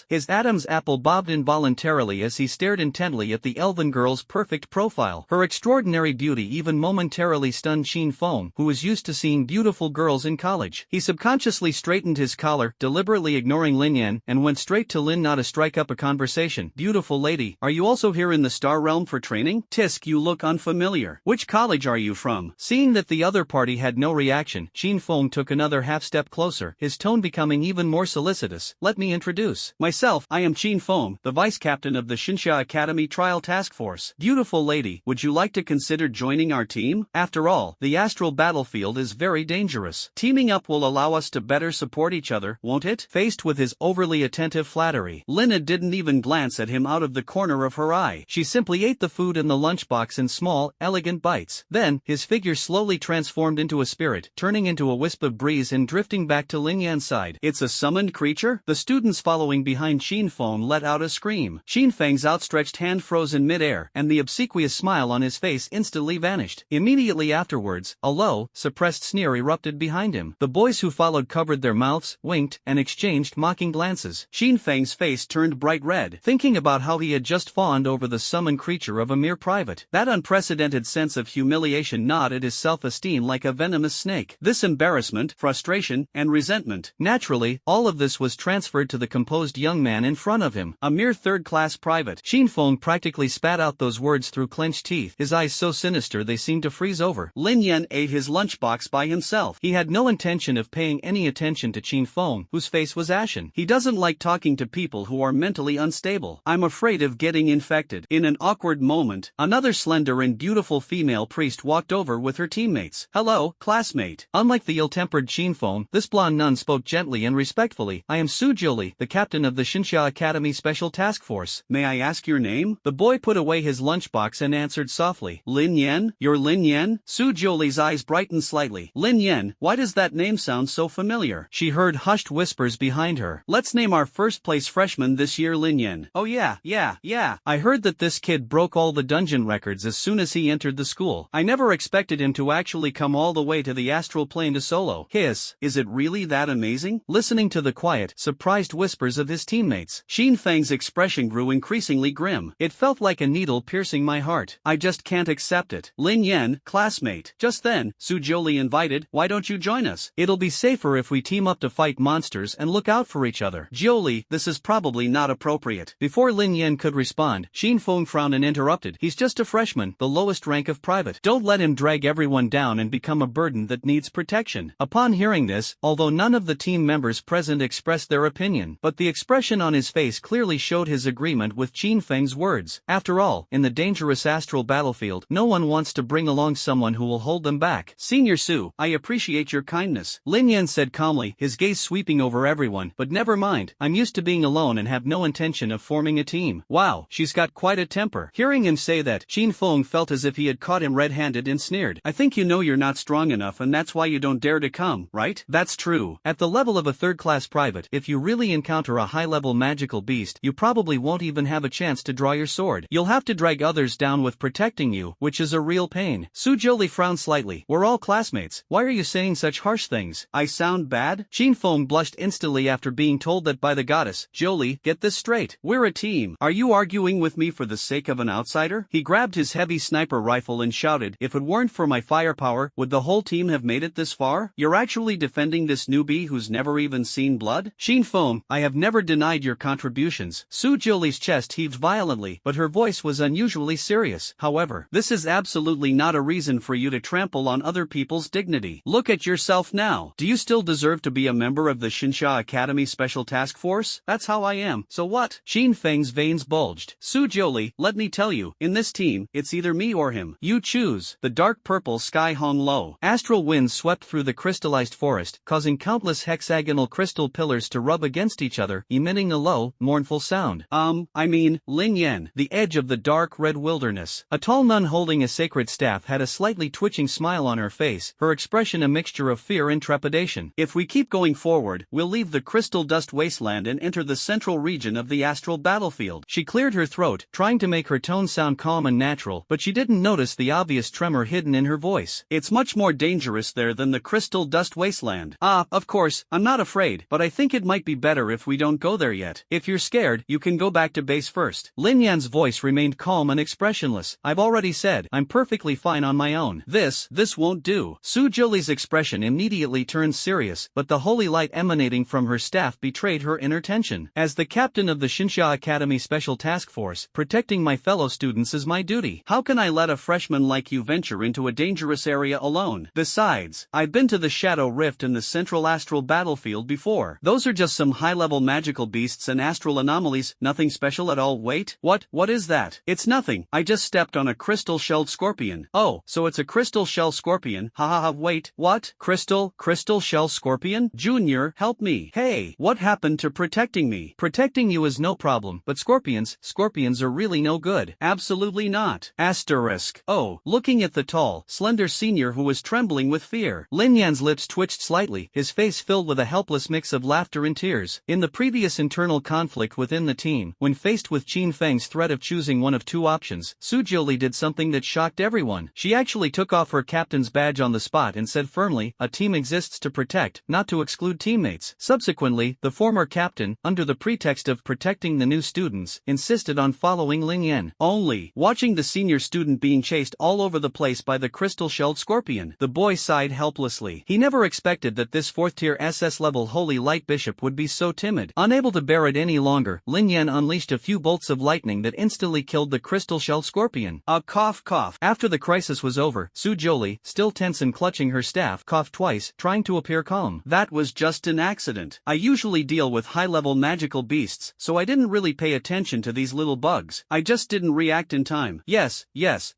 His Adam's apple bobbed involuntarily as he stared intently at the elven girl's perfect profile. Her extraordinary beauty even momentarily stunned Xin Feng, who was used to seeing beautiful girls in college. He subconsciously straightened his collar, deliberately ignoring Lin Yen, and went straight to Lin Na to strike up a conversation. Beautiful lady, are you also here in the Star Realm for training? Tisk, you look unfamiliar. Which college are you from? Seeing that the other party had no reaction, Xin Feng took another half-step closer, his tone becoming even more solicitous. Let me introduce myself. I am Xin Feng, the vice captain of the Xinxia Academy Trial Task Force. Beautiful lady, would you like to consider joining our team? After all, the astral battlefield is very dangerous. Teaming up will allow us to better support each other, won't it? Faced with his overly attentive flattery, Lina didn't even glance at him out of the corner of her eye. She simply ate the food in the lunchbox in small, elegant bites. Then, his figure slowly transformed into a spirit, turning into a wisp of breeze and drifting back to Lin Yan's side. It's a summoned creature? The students following behind Xin Feng let out a scream. Xin Feng's outstretched hand froze in midair, and the obsequious smile on his face instantly vanished. Immediately afterwards, a low, suppressed sneer erupted behind him. The boys who followed covered their mouths, winked, and exchanged mocking glances. Xin Feng's face turned bright red, thinking about how he had just fawned over the summoned creature of a mere private. That unprecedented sense of humiliation gnawed at his self-esteem like a venomous snake. This embarrassment, frustration, and resentment. Naturally, all of this was transferred to the composed young man in front of him, a mere third-class private. Xin Feng practically spat out those words through clenched teeth, his eyes so sinister they seemed to freeze over. Lin Yen ate his lunchbox by himself. He had no intention of paying any attention to Xin Feng, whose face was ashen. He doesn't like talking to people who are mentally unstable. I'm afraid of getting infected. In an awkward moment, another slender and beautiful female priest walked over with her teammates. Hello, classmate. Unlike the ill-tempered Xin Feng, this blonde nun spoke gently and respectfully. I am Su Jiuli, the captain of the Xinxia Academy Special Task Force. May I ask your name? The boy put away his lunchbox and answered softly. Lin Yen? You're Lin Yen? Su Jiuli's eyes brightened slightly. Lin Yen, why does that name sound so familiar? She heard hushed whispers behind her. Let's name our first-place freshman this year Lin Yen. Oh yeah. I heard that this kid broke all the dungeon records as soon as he entered the school. I never expected him to actually come all the way to the astral plane to solo. Hiss, is it really that amazing? Listening to the quiet, surprised whispers of his teammates, Xin Feng's expression grew increasingly grim. It felt like a needle piercing my heart. I just can't accept it. Lin Yen, classmate. Just then, Su Jiuli invited, why don't you join us? It'll be safer if we team up to fight monsters and look out for each other. Jiuli, this is probably not appropriate. Before Lin Yen could respond, Xin Feng frowned and interrupted. He's just a freshman, the lowest rank of private. Don't let him drag everyone down and become a burden that needs protection. Upon hearing this, although none of the team members present expressed their opinion, but the expression on his face clearly showed his agreement with Xin Feng's words. After all, in the dangerous astral battlefield, no one wants to bring along someone who will hold them back. Senior Su, I appreciate your kindness, Lin Yen said calmly, his gaze sweeping over everyone, but never mind, I'm used to being alone and have no intention of forming a team. Wow, she's got quite a temper. Hearing him say that, Xin Feng felt as if he had caught him red-handed and sneered. I think you know you're not strong enough and that's why you don't dare to come, right? That's true. At the level of a third-class private, if you really encounter a high-level magical beast, you probably won't even have a chance to draw your sword. You'll have to drag others down with protecting you, which is a real pain. Su Jiuli frowned slightly. We're all classmates. Why are you saying such harsh things? I sound bad? Qin Feng blushed instantly after being told that by the goddess. Jiuli, get this straight. We're a team. Are you arguing with me for the sake of an outsider? He grabbed his heavy sniper rifle and shouted, if it weren't for my firepower, would the whole team have made it this far? You're actually defending this newbie who's never even seen blood? Qin Feng, I have never denied your contributions. Su Jiuli's chest heaved violently, but her voice was unusually serious. However, this is absolutely not a reason for you to trample on other people's dignity. Look at yourself now. Do you still deserve to be a member of the Shinsha Academy Special Task Force? That's how I am. So what? Qin Feng's veins bulged. Su Jiuli, let me tell you, in this team, it's either me or him. You choose. The dark purple sky hung low. Astral winds swept through the crystallized forest, causing countless hexagonal crystal pillars to rub against each other, emitting a low, mournful sound. Lin Yen, the edge of the dark red wilderness. A tall nun holding a sacred staff had a slightly twitching smile on her face, her expression a mixture of fear and trepidation. If we keep going forward, we'll leave the crystal dust wasteland and enter the central region of the astral battlefield. She cleared her throat, trying to make her tone sound calm and natural, but she didn't notice the obvious tremor hidden in her voice. It's much more dangerous there than the crystal dust wasteland. Of course, I'm not afraid, but I think it might be better if we don't go there yet. If you're scared, you can go back to base first. Lin Yan's voice remained calm and expressionless. I've already said, I'm perfectly fine on my own. This won't do. Su Jiuli's expression immediately turned serious, but the holy light emanating from her staff betrayed her inner tension. As the captain of the Shinsha Academy Special Task Force, protecting my fellow students is my duty. How can I let a freshman like you venture into a dangerous area alone? Besides, I've been to the Shadow Rift and the Central Astral Battlefield before. Those are just some high-level magical beasts and astral anomalies, nothing special at all. Wait, what is that? It's nothing, I just stepped on a crystal-shelled scorpion. Oh, so it's a crystal shell scorpion, hahaha. Wait, what? Crystal shell scorpion? Junior, help me. Hey, what happened to protecting me? Protecting you is no problem, but scorpions are really no good. Absolutely not. Asterisk. Oh, looking at the tall, slender senior who was trembling with fear. Lin Yan's lips twitched slightly, his face filled with a helpless mix of laughter and tears. In the previous internal conflict within the team, when faced with Qin Feng's threat of choosing one of two options, Su Jiuli did something that shocked everyone. She actually took off her captain's badge on the spot and said firmly, a team exists to protect, not to exclude teammates. Subsequently, the former captain, under the pretext of protecting the new students, insisted on following Lin Yen. Only, watching the senior student being chased all over the place by the crystal-shelled scorpion. The boy sighed helplessly. He never expected that this 4th-tier SS-level holy light bishop would be so timid. Unable to bear it any longer, Lin Yen unleashed a few bolts of lightning that instantly killed the crystal-shelled scorpion. Cough. After the crisis was over, Su Jiuli, still tense and clutching her staff, coughed twice, trying to appear calm. That was just an accident. I usually deal with high-level magical beasts, so I didn't really pay attention to these little bugs. I just didn't react in time. Yes,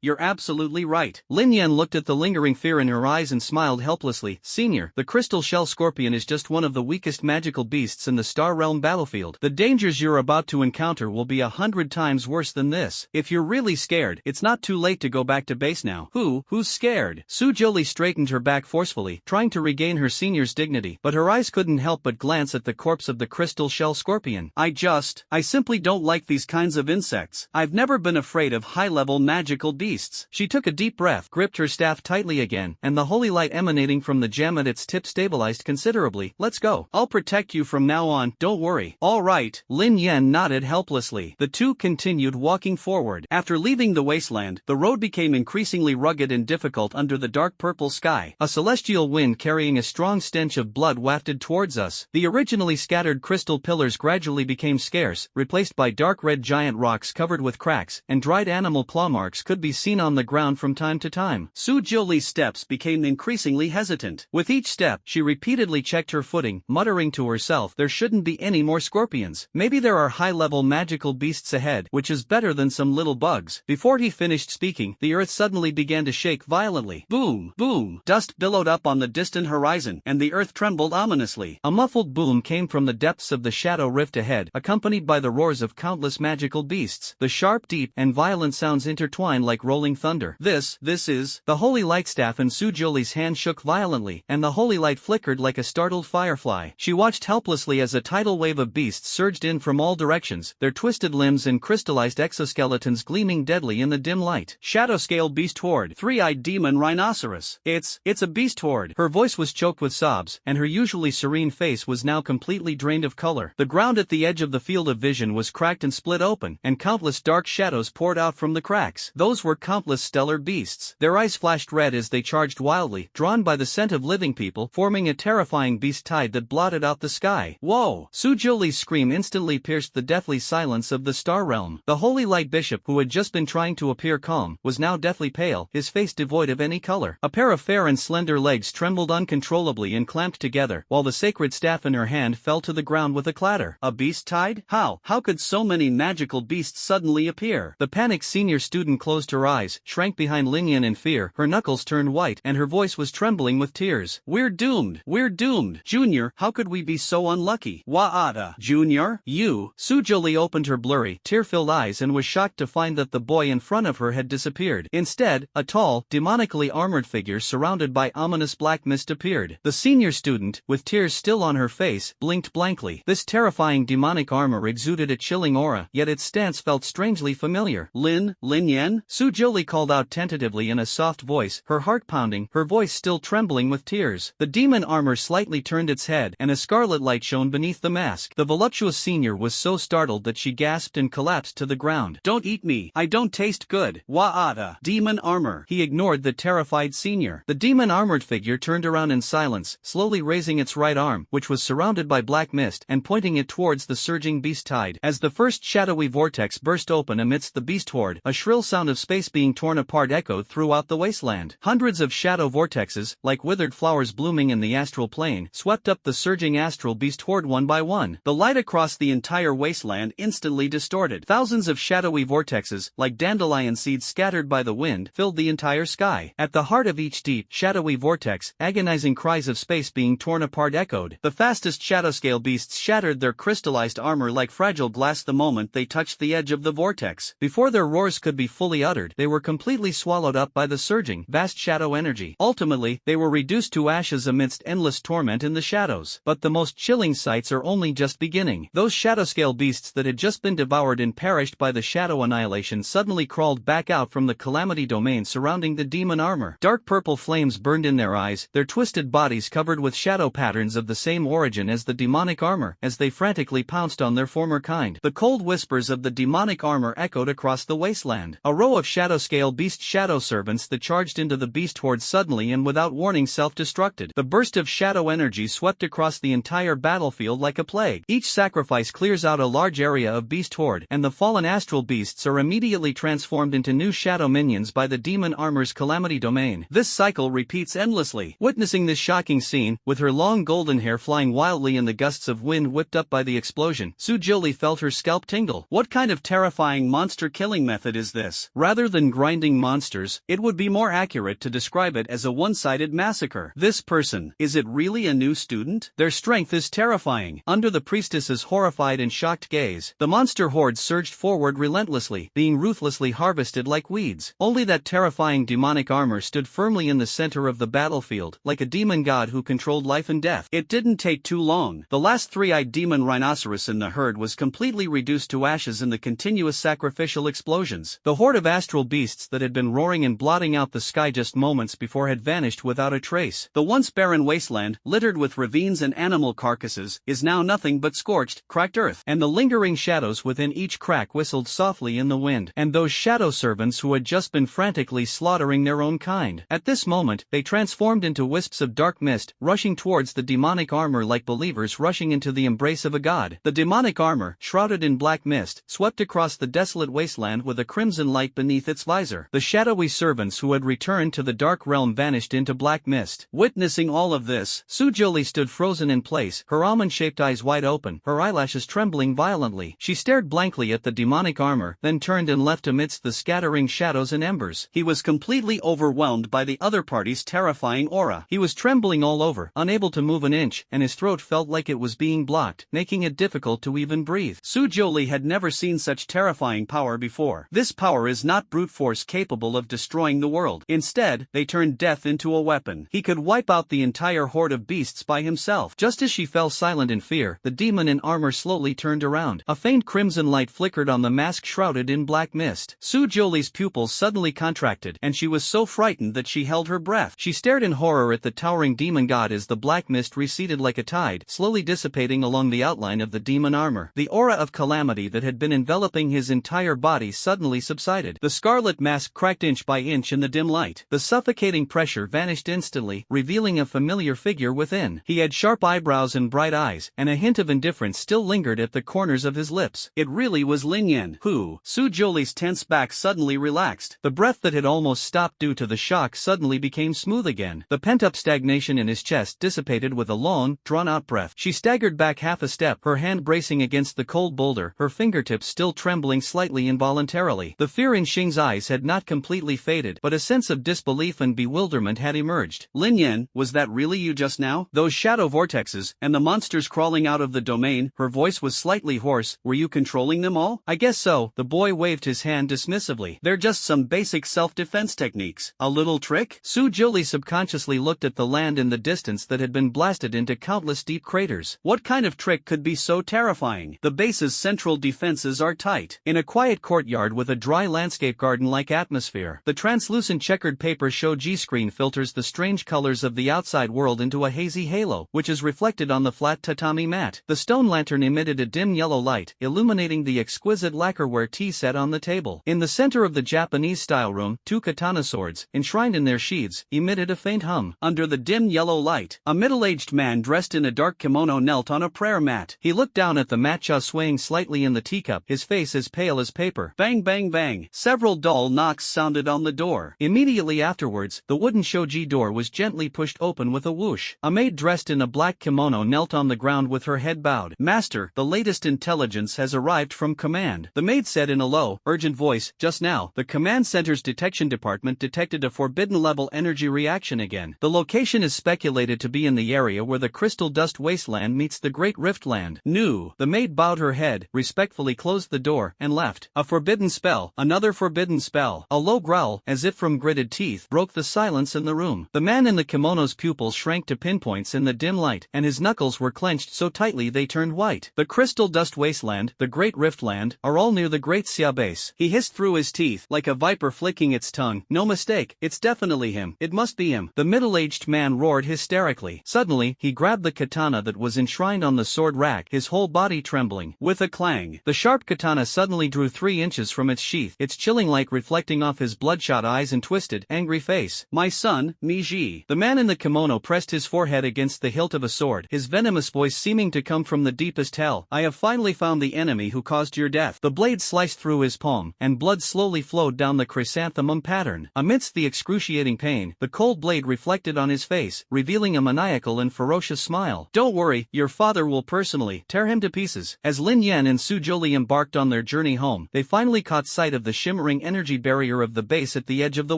you're absolutely right. Lin Yen looked at the lingering fear in her eyes and smiled helplessly. Senior, the crystal shell scorpion is just one of the weakest magical beasts in the Star Realm battlefield. The dangers you're about to encounter will be 100 times worse than this. If you're really scared, it's not too late to go back to base now. Who's scared? Su Jiuli straightened her back forcefully, trying to regain her senior's dignity, but her eyes couldn't help but glance at the corpse of the crystal shell scorpion. I simply don't like these kinds of insects. I've never been afraid of high-level magical beasts. She took a deep breath, gripped her staff tightly again, and the holy light emanating from the gem at its tip stabilized considerably. Let's go. I'll protect you from now on, don't worry. All right. Lin Yen nodded helplessly. The two continued walking forward. After leaving the wasteland, the road became increasingly rugged and difficult under the dark purple sky. A celestial wind carrying a strong stench of blood wafted towards us. The originally scattered crystal pillars gradually became scarce, replaced by dark red giant rocks covered with cracks, and dried animal claw marks could be seen on the ground from time to time. Su Jiuli's steps became increasingly hesitant. With each step, she repeatedly checked her footing, muttering to herself, there shouldn't be any more scorpions. Maybe there are high-level magical beasts ahead, which is better than some little bugs. Before he finished speaking, the earth suddenly began to shake violently. Boom! Boom! Dust billowed up on the distant horizon, and the earth trembled ominously. A muffled boom came from the depths of the Shadow Rift ahead, accompanied by the roars of countless magical beasts. The sharp, deep, and violent sounds intertwined like rolling thunder. This is... The holy light staff in Su Jiuli's hand shook violently, and the holy light flickered like a startled firefly. She watched helplessly as a tidal wave of beasts beasts surged in from all directions, their twisted limbs and crystallized exoskeletons gleaming deadly in the dim light. Shadowscale beast horde. Three-eyed demon rhinoceros. It's a beast horde. Her voice was choked with sobs, and her usually serene face was now completely drained of color. The ground at the edge of the field of vision was cracked and split open, and countless dark shadows poured out from the cracks. Those were countless stellar beasts. Their eyes flashed red as they charged wildly, drawn by the scent of living people, forming a terrifying beast tide that blotted out the sky. Whoa! Su Jiuli's scream instantly pierced the deathly silence of the star realm. The Holy Light Bishop, who had just been trying to appear calm, was now deathly pale, his face devoid of any color. A pair of fair and slender legs trembled uncontrollably and clamped together, while the sacred staff in her hand fell to the ground with a clatter. A beast tide? How could so many magical beasts suddenly appear? The panicked senior student closed her eyes, shrank behind Lin Yen in fear, her knuckles turned white, and her voice was trembling with tears. We're doomed! We're doomed! Junior, how could we be so unlucky? Wa'ada! Junior? You? Su Jiuli opened her blurry, tear-filled eyes and was shocked to find that the boy in front of her had disappeared. Instead, a tall, demonically armored figure surrounded by ominous black mist appeared. The senior student, with tears still on her face, blinked blankly. This terrifying demonic armor exuded a chilling aura, yet its stance felt strangely familiar. Lin Yen? Su Jiuli called out tentatively in a soft voice, her heart pounding, her voice still trembling with tears. The demon armor slightly turned its head, and a scarlet light shone beneath the mask. The voluptuous senior was so startled that she gasped and collapsed to the ground. Don't eat me! I don't taste good! Wa'ada! Demon armor! He ignored the terrified senior. The demon-armored figure turned around in silence, slowly raising its right arm, which was surrounded by black mist, and pointing it towards the surging beast tide. As the first shadowy vortex burst open amidst the beast horde, a shrill sound of space being torn apart echoed throughout the wasteland. Hundreds of shadow vortexes, like withered flowers blooming in the astral plane, swept up the surging astral beast horde one by one. The light across the entire wasteland instantly distorted. Thousands of shadowy vortexes, like dandelion seeds scattered by the wind, filled the entire sky. At the heart of each deep, shadowy vortex, agonizing cries of space being torn apart echoed. The fastest shadowscale beasts shattered their crystallized armor like fragile glass the moment they touched the edge of the vortex. Before their roars could be fully uttered, they were completely swallowed up by the surging, vast shadow energy. Ultimately, they were reduced to ashes amidst endless torment in the shadows. But the most chilling sights are only just beginning. Those shadowscale beasts that had just been devoured and perished by the shadow annihilation suddenly crawled back out from the calamity domain surrounding the demon armor. Dark purple flames burned in their eyes, their twisted bodies covered with shadow patterns of the same origin as the demonic armor, as they frantically pounced on their former kind. The cold whispers of the demonic armor echoed across the wasteland. A row of shadowscale beast shadow servants that charged into the beast horde suddenly and without warning self-destructed. The burst of shadow energy swept across the entire battlefield like a plague. Each sacrifice clears out a large area of beast horde, and the fallen astral beasts are immediately transformed into new shadow minions by the demon armor's calamity domain. This cycle repeats endlessly. Witnessing this shocking scene, with her long golden hair flying wildly in the gusts of wind whipped up by the explosion, Su Jiuli felt her scalp tingle. What kind of terrifying monster-killing method is this? Rather than grinding monsters, it would be more accurate to describe it as a one-sided massacre. This person, is it really a new student? Their strength is terrifying. Under the priestess's horrified and shocked gaze, the monster horde surged forward relentlessly, being ruthlessly harvested like weeds. Only that terrifying demonic armor stood firmly in the center of the battlefield, like a demon god who controlled life and death. It didn't take too long. The last three-eyed demon rhinoceros in the herd was completely reduced to ashes in the continuous sacrificial explosions. The horde of astral beasts that had been roaring and blotting out the sky just moments before had vanished without a trace. The once barren wasteland, littered with ravines and animal carcasses, is now nothing but scorched, cracked earth, and the lingering shadows within each crack whistled softly in the wind. And those shadow servants who had just been frantically slaughtering their own kind. At this moment, they transformed into wisps of dark mist, rushing towards the demonic armor like believers rushing into the embrace of a god. The demonic armor, shrouded in black mist, swept across the desolate wasteland with a crimson light beneath its visor. The shadowy servants who had returned to the dark realm vanished into black mist. Witnessing all of this, Su Jiuli stood frozen in place, her almond-shaped eyes wide open, her eyelashes trembling violently. She stared blankly at the demonic armor, then turned and left amidst the scattering shadows and embers. He was completely overwhelmed by the other party's terrifying aura. He was trembling all over, unable to move an inch, and his throat felt like it was being blocked, making it difficult to even breathe. Su Jiuli had never seen such terrifying power before. This power is not brute force capable of destroying the world. Instead, they turned death into a weapon. He could wipe out the entire horde of beasts by himself. Just as she fell silent in fear, the demon demon in armor slowly turned around. A faint crimson light flickered on the mask shrouded in black mist. Su Jolie's pupils suddenly contracted, and she was so frightened that she held her breath. She stared in horror at the towering demon god as the black mist receded like a tide, slowly dissipating along the outline of the demon armor. The aura of calamity that had been enveloping his entire body suddenly subsided. The scarlet mask cracked inch by inch in the dim light. The suffocating pressure vanished instantly, revealing a familiar figure within. He had sharp eyebrows and bright eyes, and a hint of indifference still lingered at the corners of his lips. It really was Lin Yen, who, Su Jolie's tense back suddenly relaxed. The breath that had almost stopped due to the shock suddenly became smooth again. The pent-up stagnation in his chest dissipated with a long, drawn-out breath. She staggered back half a step, her hand bracing against the cold boulder, her fingertips still trembling slightly involuntarily. The fear in Xing's eyes had not completely faded, but a sense of disbelief and bewilderment had emerged. Lin Yen, was that really you just now? Those shadow vortexes, and the monsters crawling out of the domain, her voice was slightly hoarse, were you controlling them all? I guess so, the boy waved his hand dismissively. They're just some basic self-defense techniques. A little trick? Su Jolie subconsciously looked at the land in the distance that had been blasted into countless deep craters. What kind of trick could be so terrifying? The base's central defenses are tight. In a quiet courtyard with a dry landscape garden-like atmosphere, the translucent checkered paper shoji screen filters the strange colors of the outside world into a hazy halo, which is reflected on the flat tatami mat. The stone lantern emitted a dim yellow light, illuminating the exquisite lacquerware tea set on the table. In the center of the Japanese-style room, two katana swords, enshrined in their sheaths, emitted a faint hum. Under the dim yellow light, a middle-aged man dressed in a dark kimono knelt on a prayer mat. He looked down at the matcha swaying slightly in the teacup, his face as pale as paper. Bang bang bang. Several dull knocks sounded on the door. Immediately afterwards, the wooden shoji door was gently pushed open with a whoosh. A maid dressed in a black kimono knelt on the ground with her head bowed. Master, the latest intelligence has arrived from command. The maid said in a low, urgent voice, just now, the command center's detection department detected a forbidden-level energy reaction again. The location is speculated to be in the area where the crystal dust wasteland meets the Great Riftland. New. The maid bowed her head, respectfully closed the door, and left. A forbidden spell. Another forbidden spell. A low growl, as if from gritted teeth, broke the silence in the room. The man in the kimono's pupils shrank to pinpoints in the dim light, and his knuckles were clenched so tightly they turned white. The crystal dust wasteland, the Great Riftland, are all near the Great Xia base. He hissed through his teeth, like a viper flicking its tongue. No mistake, it's definitely him. It must be him. The middle-aged man roared hysterically. Suddenly, he grabbed the katana that was enshrined on the sword rack, his whole body trembling. With a clang, the sharp katana suddenly drew 3 inches from its sheath, its chilling light reflecting off his bloodshot eyes and twisted, angry face. My son, Mage. The man in the kimono pressed his forehead against the hilt of a sword, his venomous voice seeming to come from the deepest hell. I have finally found the enemy who caused your death. The blade sliced through his palm, and blood slowly flowed down the chrysanthemum pattern. Amidst the excruciating pain, the cold blade reflected on his face, revealing a maniacal and ferocious smile. Don't worry, your father will personally tear him to pieces. As Lin Yen and Su Jolie embarked on their journey home, they finally caught sight of the shimmering energy barrier of the base at the edge of the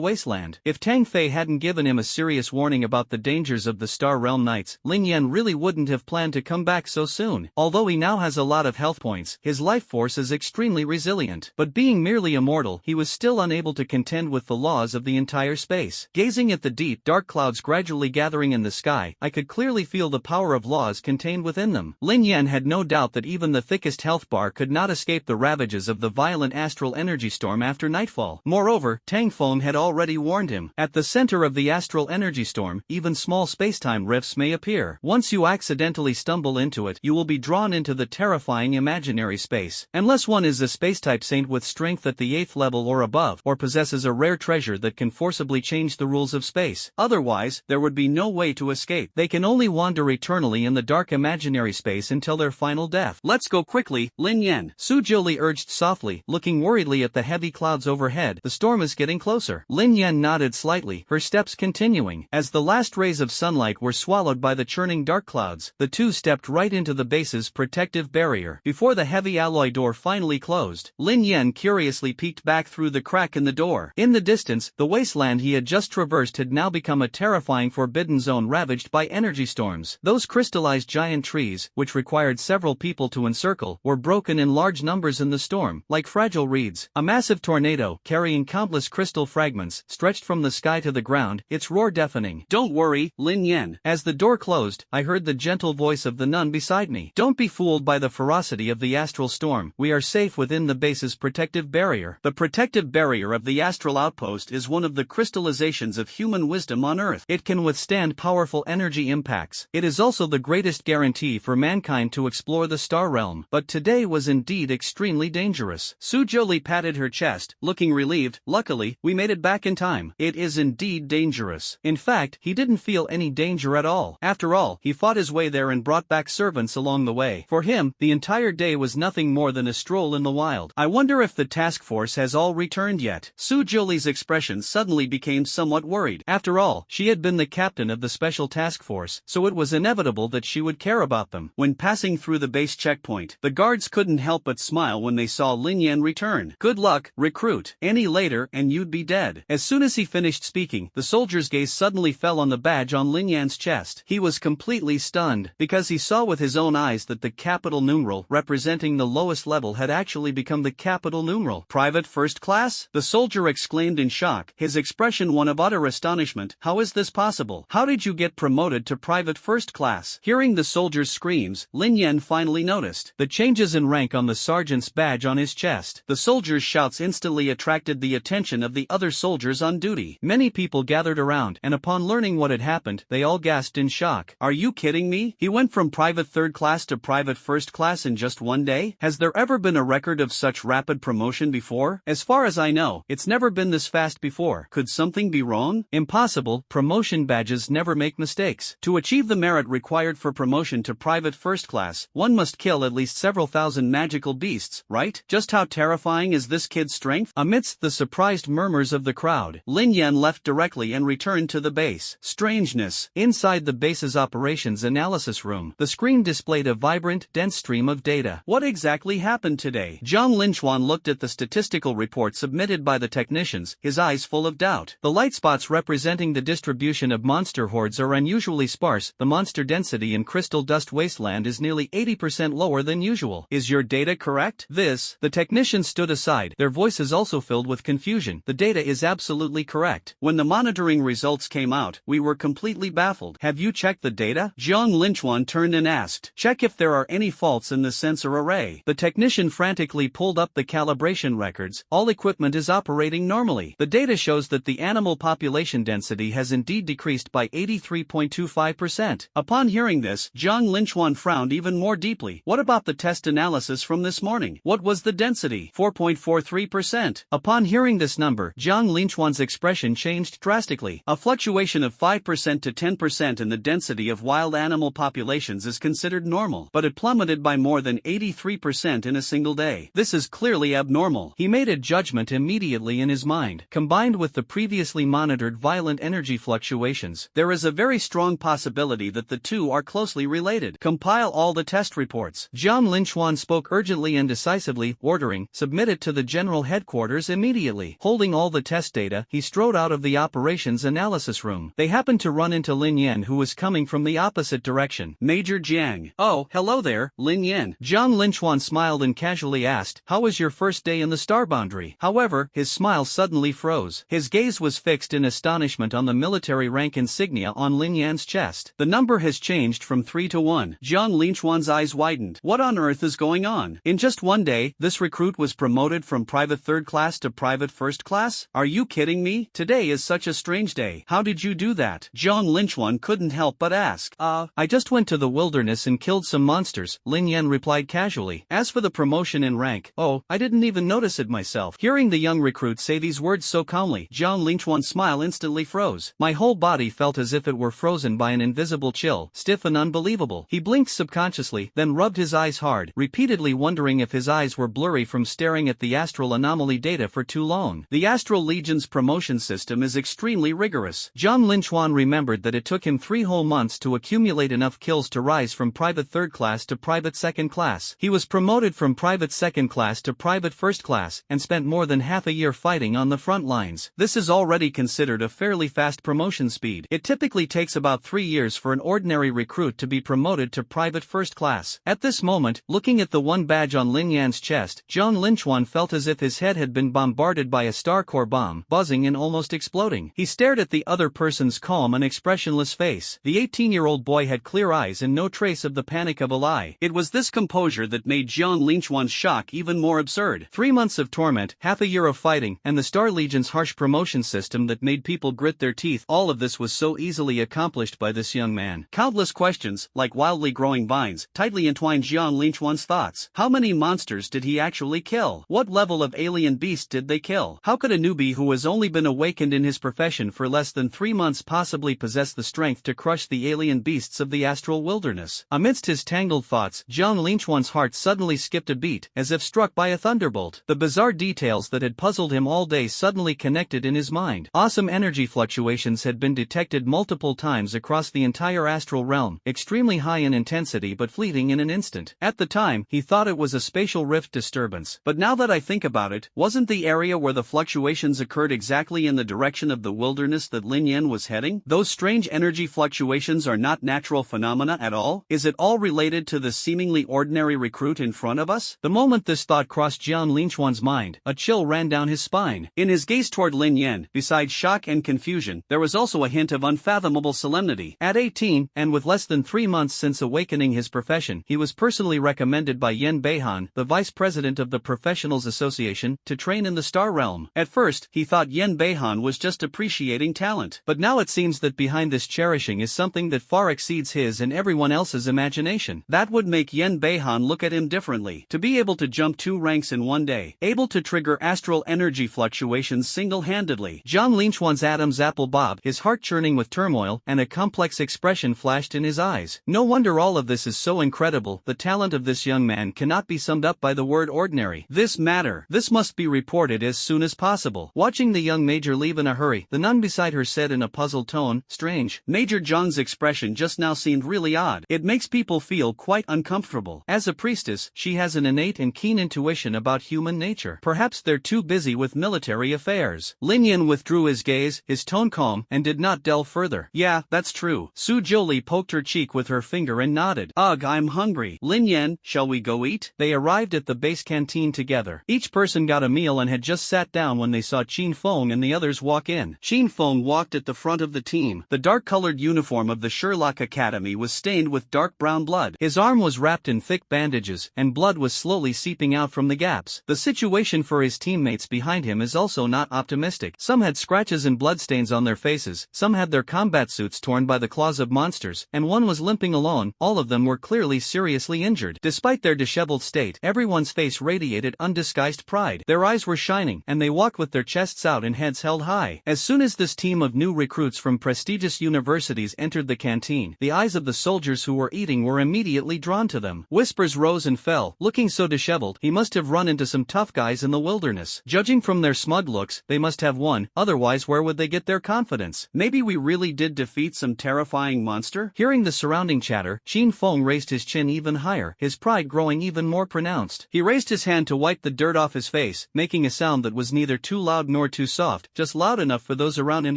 wasteland. If Tang Fei hadn't given him a serious warning about the dangers of the Star Realm Knights, Lin Yen really wouldn't have planned to come back so soon. Although he now has a lot of health points, his life force is extremely resilient. But being merely immortal, he was still unable to contend with the laws of the entire space. Gazing at the deep, dark clouds gradually gathering in the sky, I could clearly feel the power of laws contained within them. Lin Yen had no doubt that even the thickest health bar could not escape the ravages of the violent astral energy storm after nightfall. Moreover, Tang Feng had already warned him. At the center of the astral energy storm, even small spacetime rifts may appear. Once you accidentally stumble into it, you will be drawn into the terrifying imaginary space. Unless one is a space-type saint with strength at the 8th level or above, or possesses a rare treasure that can forcibly change the rules of space. Otherwise, there would be no way to escape. They can only wander eternally in the dark imaginary space until their final death. Let's go quickly, Lin Yen. Su Jolie urged softly, looking worriedly at the heavy clouds overhead. The storm is getting closer. Lin Yen nodded slightly, her steps continuing. As the last rays of sunlight were swallowed by the churning dark clouds, the two stepped right into the base's protective barrier. Before the heavy alloy door finally closed, Lin Yen curiously peeked back through the crack in the door. In the distance, the wasteland he had just traversed had now become a terrifying forbidden zone ravaged by energy storms. Those crystallized giant trees, which required several people to encircle, were broken in large numbers in the storm, like fragile reeds. A massive tornado, carrying countless crystal fragments, stretched from the sky to the ground, its roar deafening. Don't worry, Lin Yen. As the door closed, I heard the gentle voice of the nun beside me. mutiny. Don't be fooled by the ferocity of the astral storm. We are safe within the base's protective barrier. The protective barrier of the astral outpost is one of the crystallizations of human wisdom on Earth. It can withstand powerful energy impacts. It is also the greatest guarantee for mankind to explore the star realm. But today was indeed extremely dangerous. Su Jolie patted her chest, looking relieved. Luckily, we made it back in time. It is indeed dangerous. In fact, he didn't feel any danger at all. After all, he fought his way there and brought back servants along the way. For him, the entire day was nothing more than a stroll in the wild. I wonder if the task force has all returned yet. Su Jolie's expression suddenly became somewhat worried. After all, she had been the captain of the special task force, so it was inevitable that she would care about them. When passing through the base checkpoint, the guards couldn't help but smile when they saw Lin Yen return. Good luck, recruit. Any later and you'd be dead. As soon as he finished speaking, the soldier's gaze suddenly fell on the badge on Lin Yan's chest. He was completely stunned, because he saw with his own eyes that the capital numeral representing the lowest level had actually become the capital numeral. Private first class? The soldier exclaimed in shock, his expression one of utter astonishment. How is this possible? How did you get promoted to private first class? Hearing the soldier's screams, Lin Yen finally noticed the changes in rank on the sergeant's badge on his chest. The soldier's shouts instantly attracted the attention of the other soldiers on duty. Many people gathered around, and upon learning what had happened, they all gasped in shock. Are you kidding me? He went from private third class to private first class in just one day? Has there ever been a record of such rapid promotion before? As far as I know, it's never been this fast before. Could something be wrong? Impossible. Promotion badges never make mistakes. To achieve the merit required for promotion to private first class, one must kill at least several thousand magical beasts, right? Just how terrifying is this kid's strength? Amidst the surprised murmurs of the crowd, Lin Yen left directly and returned to the base. Strangeness. Inside the base's operations analysis room, the screen displayed a vibrant, dense stream of data. What exactly happened today? Zhang Linchuan looked at the statistical report submitted by the technicians, his eyes full of doubt. The light spots representing the distribution of monster hordes are unusually sparse. The monster density in Crystal Dust Wasteland is nearly 80% lower than usual. Is your data correct? The technicians stood aside, their voices also filled with confusion. The data is absolutely correct. When the monitoring results came out, we were completely baffled. Have you checked the data? Zhang Linchuan turned and asked. Check if there are any faults in the sensor array. The technician frantically pulled up the calibration records. All equipment is operating normally. The data shows that the animal population density has indeed decreased by 83.25%. Upon hearing this, Zhang Linchuan frowned even more deeply. What about the test analysis from this morning? What was the density? 4.43%. Upon hearing this number, Zhang Linchuan's expression changed drastically. A fluctuation of 5% to 10% in the density of wild animal populations is considered normal, but it plummeted by more than 83% in a single day. This is clearly abnormal. He made a judgment immediately in his mind. Combined with the previously monitored violent energy fluctuations, there is a very strong possibility that the two are closely related. Compile all the test reports. Zhang Linchuan spoke urgently and decisively, ordering, submit it to the general headquarters immediately. Holding all the test data, he strode out of the operations analysis room. They happened to run into Lin Yen, who was coming from the opposite direction. Major Jiang. Oh, hello there, Lin Yen. Zhang Linchuan smiled and casually asked, how was your first day in the star boundary? However, his smile suddenly froze. His gaze was fixed in astonishment on the military rank insignia on Lin Yan's chest. The number has changed from 3 to 1. Zhang Linchuan's eyes widened. What on earth is going on? In just one day, this recruit was promoted from private third class to private first class? Are you kidding me? Today is such a strange day. How did you do that? Zhang Linchuan couldn't help but ask. I just went to the wilderness and killed some monsters, Lin Yen replied casually. As for the promotion in rank, I didn't even notice it myself. Hearing the young recruit say these words so calmly, Zhang Linchuan's smile instantly froze. My whole body felt as if it were frozen by an invisible chill, stiff and unbelievable. He blinked subconsciously, then rubbed his eyes hard, repeatedly wondering if his eyes were blurry from staring at the astral anomaly data for too long. The Astral Legion's promotion system is extremely rigorous. Zhang Linchuan remembered that it took him 3 whole months to accumulate enough kills to rise from private third class to private second class. He was promoted from private second class to private first class, and spent more than half a year fighting on the front lines. This is already considered a fairly fast promotion speed. It typically takes about 3 years for an ordinary recruit to be promoted to private first class. At this moment, looking at the one badge on Lin Yan's chest, Zhang Linchuan felt as if his head had been bombarded by a star-core bomb, buzzing and almost exploding. He stared at the other person's calm and expressionless face. The 18-year-old boy had clear eyes and no trace of the the panic of a lie. It was this composure that made Jiang Lingquan's shock even more absurd. 3 months of torment, half a year of fighting, and the Star Legion's harsh promotion system that made people grit their teeth. All of this was so easily accomplished by this young man. Countless questions, like wildly growing vines, tightly entwined Jiang Lingquan's thoughts. How many monsters did he actually kill? What level of alien beast did they kill? How could a newbie who has only been awakened in his profession for less than 3 months possibly possess the strength to crush the alien beasts of the astral wilderness? Amidst his tangled thoughts, Jiang Lingquan's heart suddenly skipped a beat, as if struck by a thunderbolt. The bizarre details that had puzzled him all day suddenly connected in his mind. Awesome energy fluctuations had been detected multiple times across the entire astral realm, extremely high in intensity but fleeting in an instant. At the time, he thought it was a spatial rift disturbance. But now that I think about it, wasn't the area where the fluctuations occurred exactly in the direction of the wilderness that Lin Yen was heading? Those strange energy fluctuations are not natural phenomena at all? Is it all related to the seemingly ordinary recruit in front of us? The moment this thought crossed Jiang Lingquan's mind, a chill ran down his spine. In his gaze toward Lin Yen, besides shock and confusion, there was also a hint of unfathomable solemnity. At 18, and with less than 3 months since awakening his profession, he was personally recommended by Yen Beihan, the vice president of the Professionals Association, to train in the Star Realm. At first, he thought Yen Beihan was just appreciating talent. But now it seems that behind this cherishing is something that far exceeds his and everyone else's imagination. That would make Yen Beihan look at him differently. To be able to jump 2 ranks in one day, able to trigger astral energy fluctuations single-handedly. Jiang Lingquan's Adam's apple bobbed, his heart churning with turmoil, and a complex expression flashed in his eyes. No wonder all of this is so incredible. The talent of this young man cannot be summed up by the word ordinary. This must be reported as soon as possible. Watching the young major leave in a hurry, the nun beside her said in a puzzled tone, "Strange. Major Zhang's expression just now seemed really odd. It makes people feel quite uncomfortable. As a priestess, she has an innate and keen intuition about human nature. Perhaps they're too busy with military affairs." Lin Yen withdrew his gaze, his tone calm, and did not delve further. "Yeah, that's true." Su Jolie poked her cheek with her finger and nodded. "Ugh, I'm hungry. Lin Yen, shall we go eat?" They arrived at the base canteen together. Each person got a meal and had just sat down when they saw Qin Feng and the others walk in. Qin Feng walked at the front of the team. The dark-colored uniform of the Sherlock Academy was stained with dark brown blood. His arm was wrapped in thick bandages, and blood was slowly seeping out from the gaps. The situation for his teammates behind him is also not optimistic. Some had scratches and bloodstains on their faces, some had their combat suits torn by the claws of monsters, and one was limping alone. All of them were clearly seriously injured. Despite their disheveled state, everyone's face radiated undisguised pride. Their eyes were shining, and they walked with their chests out and heads held high. As soon as this team of new recruits from prestigious universities entered the canteen, the eyes of the soldiers who were eating were immediately drawn to them. Whispers rose and fell. Looking so disheveled, he must have run into some tough guys in the wilderness. Judging from their smug looks, they must have won, otherwise where would they get their confidence? Maybe we really did defeat some terrifying monster? Hearing the surrounding chatter, Qin Feng raised his chin even higher, his pride growing even more pronounced. He raised his hand to wipe the dirt off his face, making a sound that was neither too loud nor too soft, just loud enough for those around him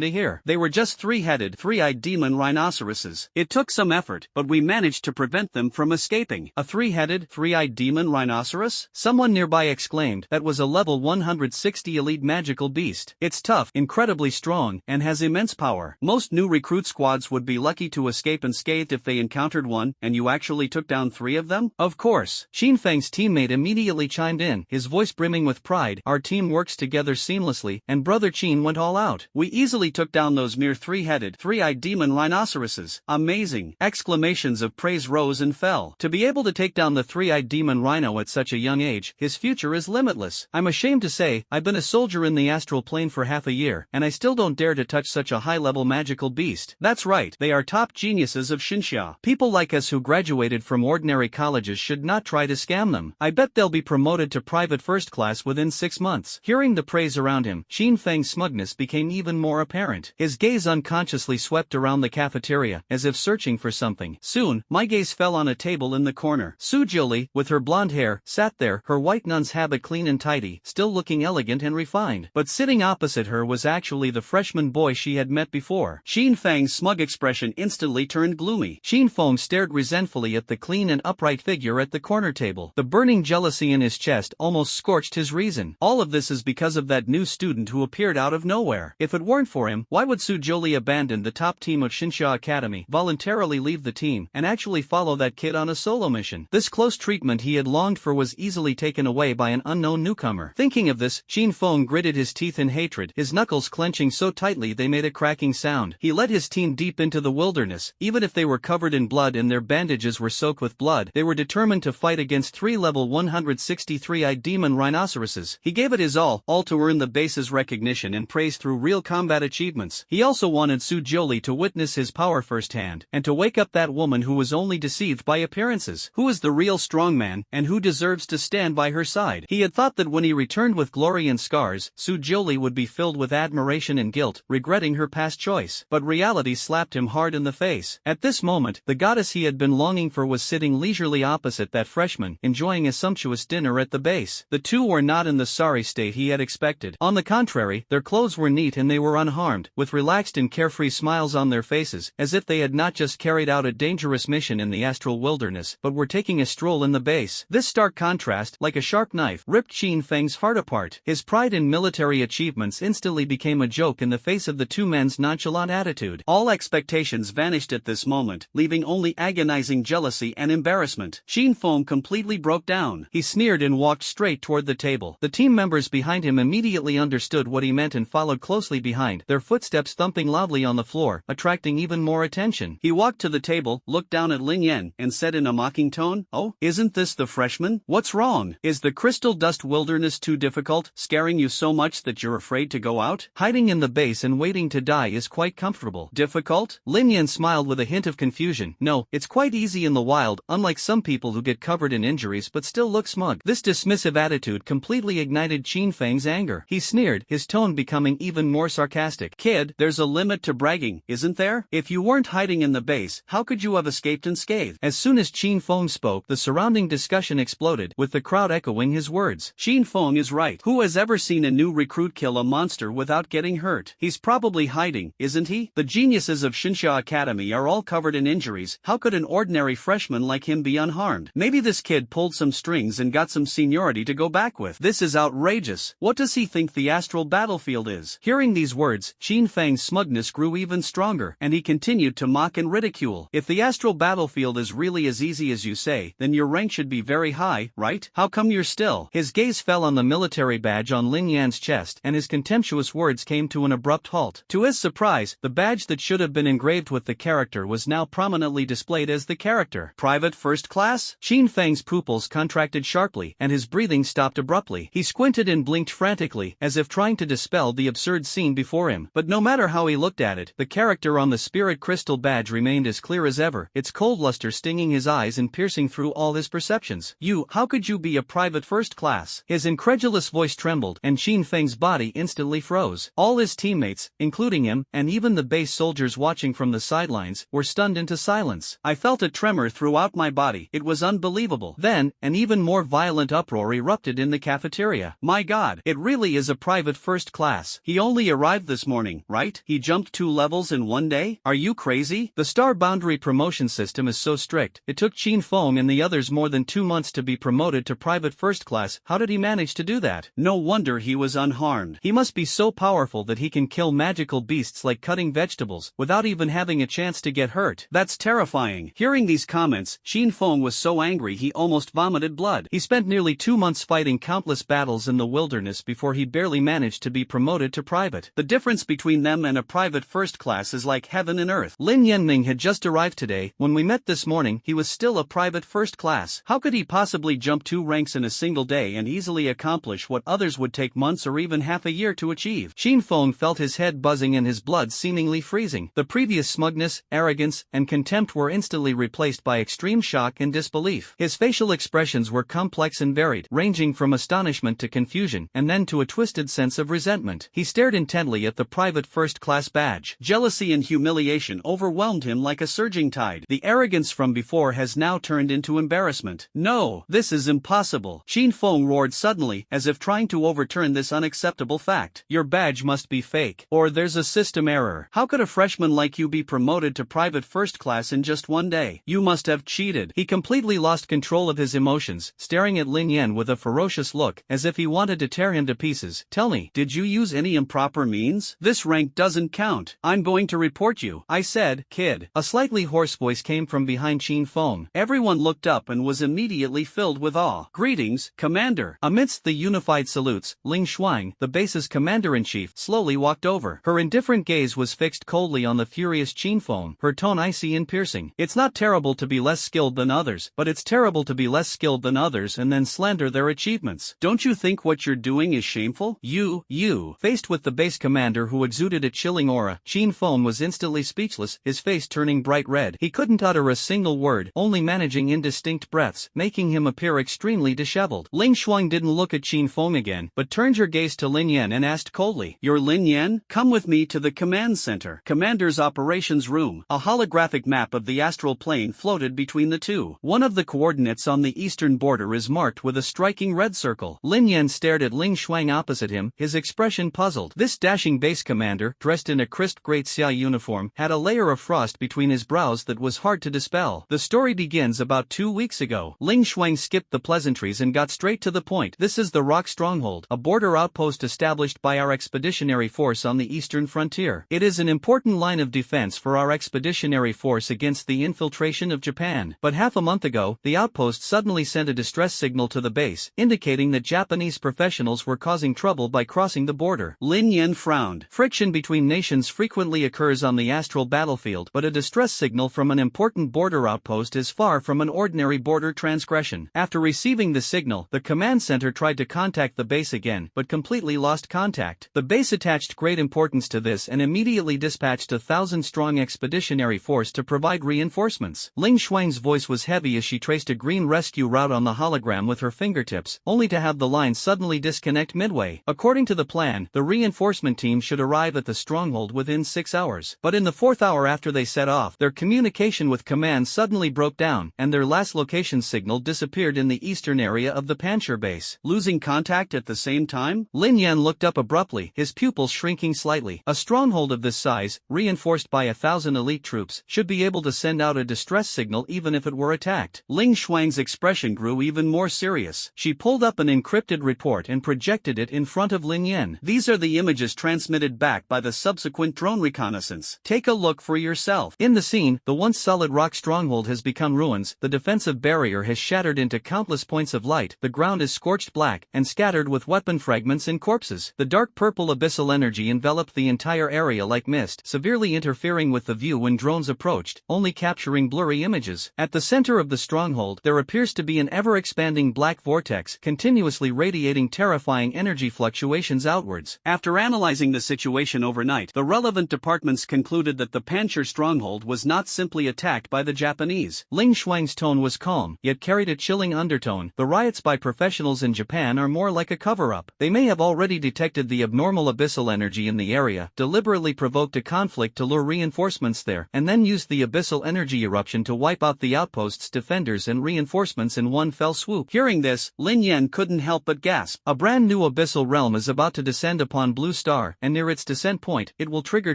to hear. They were just 3-headed, 3-eyed demon rhinoceroses. It took some effort, but we managed to prevent them from escaping. A 3-headed, 3-eyed demon rhinoceros? Someone nearby exclaimed. That was a level 160 elite magical beast. It's tough, incredibly strong, and has immense power. Most new recruit squads would be lucky to escape unscathed if they encountered one, and you actually took down 3 of them? Of course. Qin Feng's teammate immediately chimed in, his voice brimming with pride. Our team works together seamlessly, and Brother Qin went all out. We easily took down those mere 3-headed, 3-eyed demon rhinoceroses. Amazing! Exclamations of praise rose and fell. To be able to take down the 3-eyed demon rhino at such a young age, his future is limitless. I'm ashamed to say, I've been a soldier in the astral plane for half a year, and I still don't dare to touch such a high-level magical beast. That's right, they are top geniuses of Xinxia. People like us who graduated from ordinary colleges should not try to scam them. I bet they'll be promoted to private first class within 6 months. Hearing the praise around him, Qin Feng's smugness became even more apparent. His gaze unconsciously swept around the cafeteria, as if searching for something. Soon, my gaze fell on a table in the corner. Su Jolie, with her blonde hair, sat there, her white nun's habit clean and tidy, still looking elegant and refined. But sitting opposite her was actually the freshman boy she had met before. Qin Feng's smug expression instantly turned gloomy. Qin Feng stared resentfully at the clean and upright figure at the corner table. The burning jealousy in his chest almost scorched his reason. All of this is because of that new student who appeared out of nowhere. If it weren't for him, why would Su Jolie abandon the top team of Xinxia Academy, voluntarily leave the team, and actually actually follow that kid on a solo mission. This close treatment he had longed for was easily taken away by an unknown newcomer. Thinking of this, Qin Feng gritted his teeth in hatred, his knuckles clenching so tightly they made a cracking sound. He led his team deep into the wilderness. Even if they were covered in blood and their bandages were soaked with blood, they were determined to fight against 3 level 163-eyed demon rhinoceroses. He gave it his all to earn the base's recognition and praise through real combat achievements. He also wanted Su Jiuli to witness his power firsthand, and to wake up that woman who was only deceived by appearances. Who is the real strongman, and who deserves to stand by her side? He had thought that when he returned with glory and scars, Su Jiuli would be filled with admiration and guilt, regretting her past choice. But reality slapped him hard in the face. At this moment, the goddess he had been longing for was sitting leisurely opposite that freshman, enjoying a sumptuous dinner at the base. The two were not in the sorry state he had expected. On the contrary, their clothes were neat and they were unharmed, with relaxed and carefree smiles on their faces, as if they had not just carried out a dangerous mission in the astral wilderness, but were taking a stroll in the base. This stark contrast, like a sharp knife, ripped Qin Feng's heart apart. His pride in military achievements instantly became a joke in the face of the two men's nonchalant attitude. All expectations vanished at this moment, leaving only agonizing jealousy and embarrassment. Qin Feng completely broke down. He sneered and walked straight toward the table. The team members behind him immediately understood what he meant and followed closely behind, their footsteps thumping loudly on the floor, attracting even more attention. He walked to the table, looked down at Lin Yen, and said in a mocking tone, "Oh, isn't this the freshman? What's wrong? Is the crystal dust wilderness too difficult, scaring you so much that you're afraid to go out? Hiding in the base and waiting to die is quite comfortable." Difficult? Lin Yen smiled with a hint of confusion. "No, it's quite easy in the wild, unlike some people who get covered in injuries but still look smug." This dismissive attitude completely ignited Qin Feng's anger. He sneered, his tone becoming even more sarcastic. "Kid, there's a limit to bragging, isn't there? If you weren't hiding in the base, how could you have escaped unscathed?" As soon as Qin Feng spoke, the surrounding discussion exploded, with the crowd echoing his words. Qin Feng is right. Who has ever seen a new recruit kill a monster without getting hurt? He's probably hiding, isn't he? The geniuses of Shinsha Academy are all covered in injuries. How could an ordinary freshman like him be unharmed? Maybe this kid pulled some strings and got some seniority to go back with. This is outrageous. What does he think the astral battlefield is? Hearing these words, Qin Feng's smugness grew even stronger, and he continued to mock and ridicule. "If the astral battlefield is really as easy as you say, then your rank should be very high, right? How come you're still?" His gaze fell on the military badge on Lin Yan's chest, and his contemptuous words came to an abrupt halt. To his surprise, the badge that should have been engraved with the character was now prominently displayed as the character. "Private First Class?" Qin Feng's pupils contracted sharply, and his breathing stopped abruptly. He squinted and blinked frantically, as if trying to dispel the absurd scene before him. But no matter how he looked at it, the character on the spirit crystal badge remained as clear as ever, its cold luster stinging his eyes and piercing through all his perceptions. How could you be a private first class?" His incredulous voice trembled, and Qin Feng's body instantly froze. All his teammates, including him, and even the base soldiers watching from the sidelines, were stunned into silence. I felt a tremor throughout my body. It was unbelievable. Then, an even more violent uproar erupted in the cafeteria. "My God, it really is a private first class. He only arrived this morning, right? He jumped 2 levels in 1 day? Are you crazy? The star boundary promotion system is so strict. It took Qin Feng and the others more than 2 months to be promoted to private first class. How did he manage to do that? No wonder he was unharmed. He must be so powerful that he can kill magical beasts like cutting vegetables, without even having a chance to get hurt. That's terrifying." Hearing these comments, Qin Feng was so angry he almost vomited blood. He spent nearly 2 months fighting countless battles in the wilderness before he barely managed to be promoted to private. The difference between them and a private first class is like heaven and earth. Lin Yen had just arrived today. When we met this morning, he was still a private first class. How could he possibly jump 2 ranks in a single day and easily accomplish what others would take months or even half a year to achieve? Qin Feng felt his head buzzing and his blood seemingly freezing. The previous smugness, arrogance, and contempt were instantly replaced by extreme shock and disbelief. His facial expressions were complex and varied, ranging from astonishment to confusion, and then to a twisted sense of resentment. He stared intently at the private first-class badge. Jealousy and humiliation overwhelmed him like a surging tide. The arrogance from before has now turned into embarrassment. "No, this is impossible!" Qin Feng roared suddenly, as if trying to overturn this unacceptable fact. "Your badge must be fake, or there's a system error. How could a freshman like you be promoted to private first class in just 1 day? You must have cheated." He completely lost control of his emotions, staring at Lin Yen with a ferocious look, as if he wanted to tear him to pieces. "Tell me, did you use any improper means? This rank doesn't count. I'm going to report you," I said. "Kid." A slightly hoarse voice came came from behind Qin Feng. Everyone looked up and was immediately filled with awe. "Greetings, Commander." Amidst the unified salutes, Ling Shuang, the base's commander-in-chief, slowly walked over. Her indifferent gaze was fixed coldly on the furious Qin Feng, her tone icy and piercing. "It's not terrible to be less skilled than others, but it's terrible to be less skilled than others and then slander their achievements. Don't you think what you're doing is shameful?" You. Faced with the base commander who exuded a chilling aura, Qin Feng was instantly speechless, his face turning bright red. He couldn't utter a single word, only managing indistinct breaths, making him appear extremely disheveled. Ling Shuang didn't look at Qin Feng again, but turned her gaze to Lin Yen and asked coldly, "You're Lin Yen? Come with me to the command center." Commander's operations room. A holographic map of the astral plane floated between the two. One of the coordinates on the eastern border is marked with a striking red circle. Lin Yen stared at Ling Shuang opposite him, his expression puzzled. This dashing base commander, dressed in a crisp Great Xia uniform, had a layer of frost between his brows that was hard to dispel. "The story begins about 2 weeks ago." Ling Shuang skipped the pleasantries and got straight to the point. "This is the Rock Stronghold, a border outpost established by our expeditionary force on the eastern frontier. It is an important line of defense for our expeditionary force against the infiltration of Japan. But half a month ago, the outpost suddenly sent a distress signal to the base, indicating that Japanese professionals were causing trouble by crossing the border." Lin Yen frowned. Friction between nations frequently occurs on the astral battlefield, but a distress signal from an important border outpost is far from an ordinary border transgression. After receiving the signal, the command center tried to contact the base again, but completely lost contact. The base attached great importance to this and immediately dispatched a 1,000-strong expeditionary force to provide reinforcements. Ling Shuang's voice was heavy as she traced a green rescue route on the hologram with her fingertips, only to have the line suddenly disconnect midway. According to the plan, the reinforcement team should arrive at the stronghold within 6 hours. But in the 4th hour after they set off, their communication with command suddenly broke down, and their last location signal disappeared in the eastern area of the Panchir base. Losing contact at the same time? Lin Yen looked up abruptly, his pupils shrinking slightly. A stronghold of this size, reinforced by 1,000 elite troops, should be able to send out a distress signal even if it were attacked. Ling Shuang's expression grew even more serious. She pulled up an encrypted report and projected it in front of Lin Yen. "These are the images transmitted back by the subsequent drone reconnaissance. Take a look for yourself." In the scene, the once solid rock stronghold has become ruins, the defensive barrier has shattered into countless points of light, the ground is scorched black, and scattered with weapon fragments and corpses. The dark purple abyssal energy enveloped the entire area like mist, severely interfering with the view when drones approached, only capturing blurry images. At the center of the stronghold, there appears to be an ever-expanding black vortex, continuously radiating terrifying energy fluctuations outwards. After analyzing the situation overnight, the relevant departments concluded that the Panchir stronghold was not simply attacked by the Japanese. Ling Shuang's tone was calm, yet carried a chilling undertone. "The riots by professionals in Japan are more like a cover-up. They may have already detected the abnormal abyssal energy in the area, deliberately provoked a conflict to lure reinforcements there, and then used the abyssal energy eruption to wipe out the outpost's defenders and reinforcements in one fell swoop." Hearing this, Lin Yen couldn't help but gasp. A brand new abyssal realm is about to descend upon Blue Star, and near its descent point, it will trigger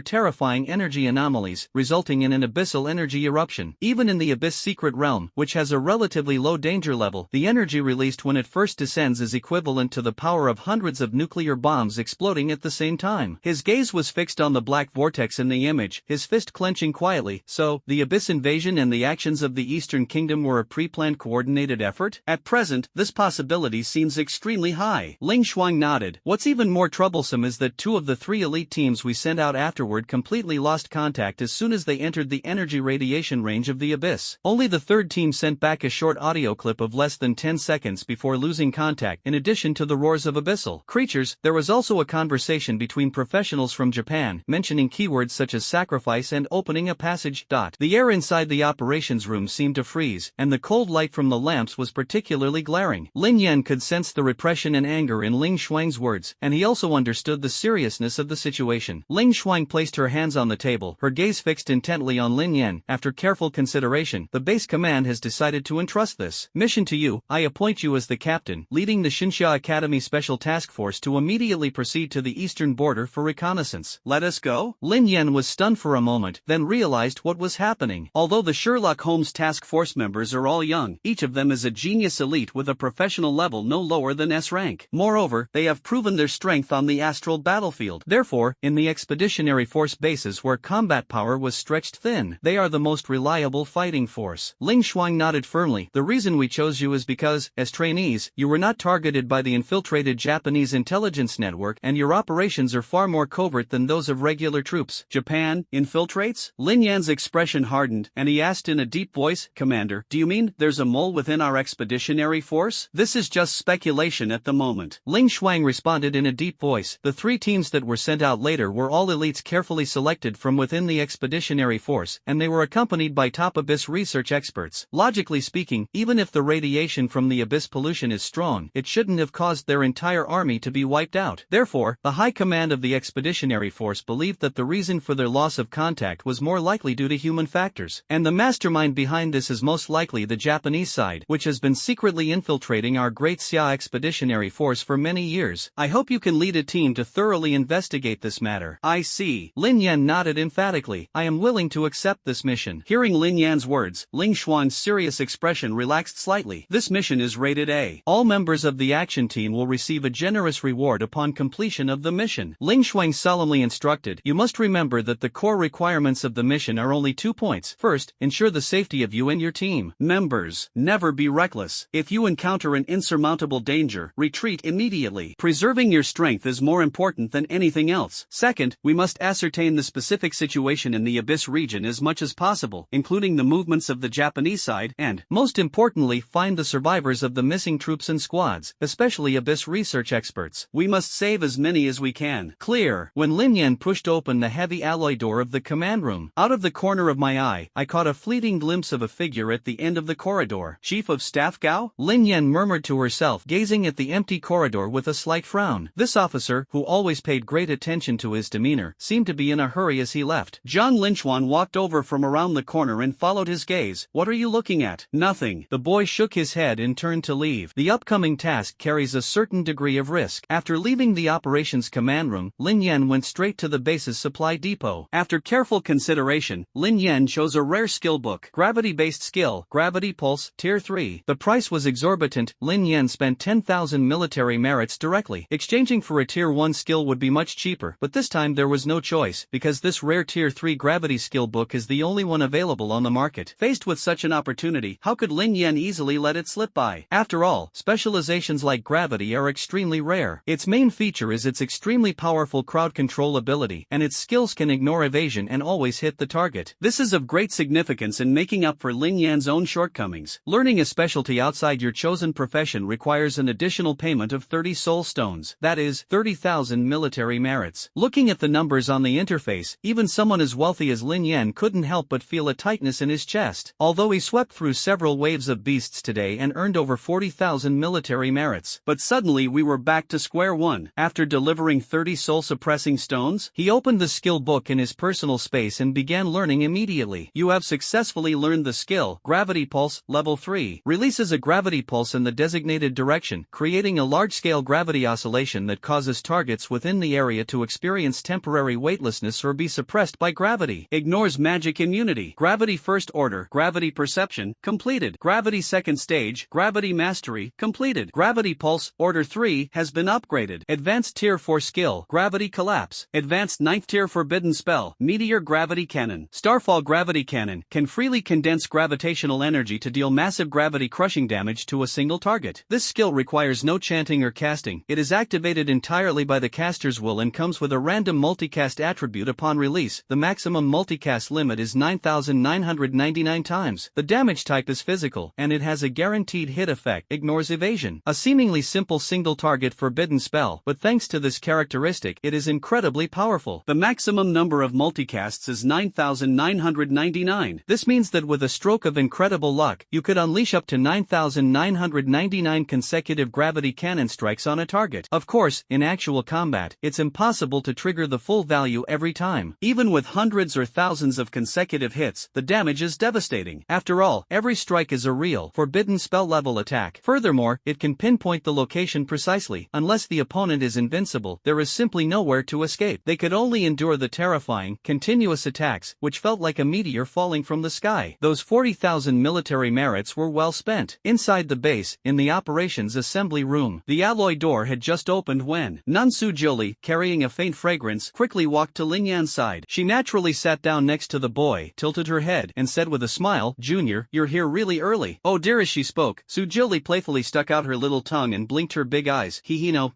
terrifying energy anomalies, resulting in an abyssal energy eruption. Even in the Abyss Secret Realm, which has a relatively low danger level, the energy released when it first descends is equivalent to the power of hundreds of nuclear bombs exploding at the same time. His gaze was fixed on the black vortex in the image, his fist clenching quietly. "So, the Abyss invasion and the actions of the Eastern Kingdom were a pre-planned coordinated effort? At present, this possibility seems extremely high." Ling Shuang nodded. "What's even more troublesome is that 2 of the 3 elite teams we sent out afterward completely lost contact as soon as they entered the energy radiation range of the Abyss. Only the 3rd team sent back a short audio clip of less than 10 seconds before losing contact. In addition to the roars of abyssal creatures, there was also a conversation between professionals from Japan, mentioning keywords such as sacrifice and opening a passage. The air inside the operations room seemed to freeze, and the cold light from the lamps was particularly glaring. Lin Yen could sense the repression and anger in Ling Shuang's words, and he also understood the seriousness of the situation. Ling Shuang placed her hands on the table, her gaze fixed intently on Lin Yen. "After careful consideration, the base command has decided to entrust this mission to you. I appoint you as the captain, leading the Xinxia Academy Special Task Force to immediately proceed to the eastern border for reconnaissance." "Let us go?" Lin Yen was stunned for a moment, then realized what was happening. Although the Sherlock Holmes task force members are all young, each of them is a genius elite with a professional level no lower than S rank. Moreover, they have proven their strength on the astral battlefield. Therefore, in the expeditionary force bases where combat power was stretched thin, they are the most reliable fighting force. Ling Shuang nodded firmly. The reason we chose you is because, as trainees, you were not targeted by the infiltrated Japanese intelligence network and your operations are far more covert than those of regular troops. Japan, infiltrates? Lin Yan's expression hardened, and he asked in a deep voice, Commander, do you mean there's a mole within our expeditionary force? This is just speculation at the moment. Ling Shuang responded in a deep voice. The 3 teams that were sent out later were all elites carefully selected from within the expeditionary force, and they were accompanied by top Abyss research experts. Logically speaking, even if the radiation from the Abyss pollution is strong, it shouldn't have caused their entire army to be wiped out. Therefore, the high command of the expeditionary force believed that the reason for their loss of contact was more likely due to human factors, and the mastermind behind this is most likely the Japanese side, which has been secretly infiltrating our Great Xia expeditionary force for many years. I hope you can lead a team to thoroughly investigate this matter. I see. Lin Yen nodded emphatically. I am willing to accept this mission. Hearing Lin Yan's words, Ling Xuan's serious expression relaxed slightly. This mission is rated A. All members of the action team will receive a generous reward upon completion of the mission. Ling Xuan solemnly instructed, you must remember that the core requirements of the mission are only 2 points. First, ensure the safety of you and your team. Members, never be reckless. If you encounter an insurmountable danger, retreat immediately. Preserving your strength is more important than anything else. Second, we must ascertain the specific situation in the Abyss region as much as possible, including the movements of the Japanese side, and, most importantly, find the survivors of the missing troops and squads, especially Abyss research experts. We must save as many as we can. Clear. When Lin Yen pushed open the heavy alloy door of the command room, out of the corner of my eye, I caught a fleeting glimpse of a figure at the end of the corridor. Chief of Staff Gao? Lin Yen murmured to herself, gazing at the empty corridor with a slight frown. This officer, who always paid great attention to his demeanor, seemed to be in a hurry as he left. Zhang Linchuan walked over from around the corner and followed his gaze. What are you looking at? Nothing. The boy shook his head and turned to leave. The upcoming task carries a certain degree of risk. After leaving the operations command room, Lin Yen went straight to the base's supply depot. After careful consideration, Lin Yen chose a rare skill book. Gravity-based skill, Gravity Pulse, Tier 3. The price was exorbitant. Lin Yen spent 10,000 military merits directly. Exchanging for a Tier 1 skill would be much cheaper, but this time there was no choice, because this rare Tier 3 gravity skill book is the only one available on the market. Faced with such an opportunity, how could Lin Yen easily let it slip by? After all, specializations like gravity are extremely rare. Its main feature is its extremely powerful crowd control ability, and its skills can ignore evasion and always hit the target. This is of great significance in making up for Lin Yan's own shortcomings. Learning a specialty outside your chosen profession requires an additional payment of 30 soul stones, that is, 30,000 military merits. Looking at the numbers on the interface, even someone as wealthy as Lin Yen couldn't help but feel a tightness in his chest. Although he swept through several waves of beasts today and earned over 40,000 military merits. But suddenly we were back to square one. After delivering 30 soul-suppressing stones, he opened the skill book in his personal space and began learning immediately. You have successfully learned the skill, Gravity Pulse, Level 3. Releases a gravity pulse in the designated direction, creating a large-scale gravity oscillation that causes targets within the area to experience temporary weightlessness or be suppressed by gravity. Ignores magic immunity. Gravity First Order, Gravity Perception, completed. Gravity Second Stage, Gravity Mastery, completed. Gravity Pulse, Order 3, has been upgraded. Advanced Tier 4 Skill, Gravity Collapse. Advanced 9th Tier Forbidden Spell, Meteor Gravity Cannon. Starfall Gravity Cannon, can freely condense gravitational energy to deal massive gravity crushing damage to a single target. This skill requires no chanting or casting. It is activated entirely by the caster's will and comes with a random multicast attribute upon release. The maximum multicast limit is 9,999 times. The damage type is physical, and it has a guaranteed hit effect, ignores evasion. A seemingly simple single target forbidden spell, but thanks to this characteristic, it is incredibly powerful. The maximum number of multicasts is 9,999. This means that with a stroke of incredible luck, you could unleash up to 9,999 consecutive gravity cannon strikes on a target. Of course, in actual combat, it's impossible to trigger the full value every time. Even with hundreds or thousands of consecutive hits, the damage is devastating. After all, every strike is a real, forbidden spell level attack. Furthermore, it can pinpoint the location precisely. Unless the opponent is invincible, there is simply nowhere to escape. They could only endure the terrifying, continuous attacks, which felt like a meteor falling from the sky. Those 40,000 military merits were well spent. Inside the base, in the operations assembly room, the alloy door had just opened when Nansu Jolie, carrying a faint fragrance, quickly walked to Lin Yan's side. She naturally sat down next to the boy, tilted tilted her head and said with a smile, "Junior, you're here really early." "Oh dear." As she spoke, Sujilli playfully stuck out her little tongue and blinked her big eyes.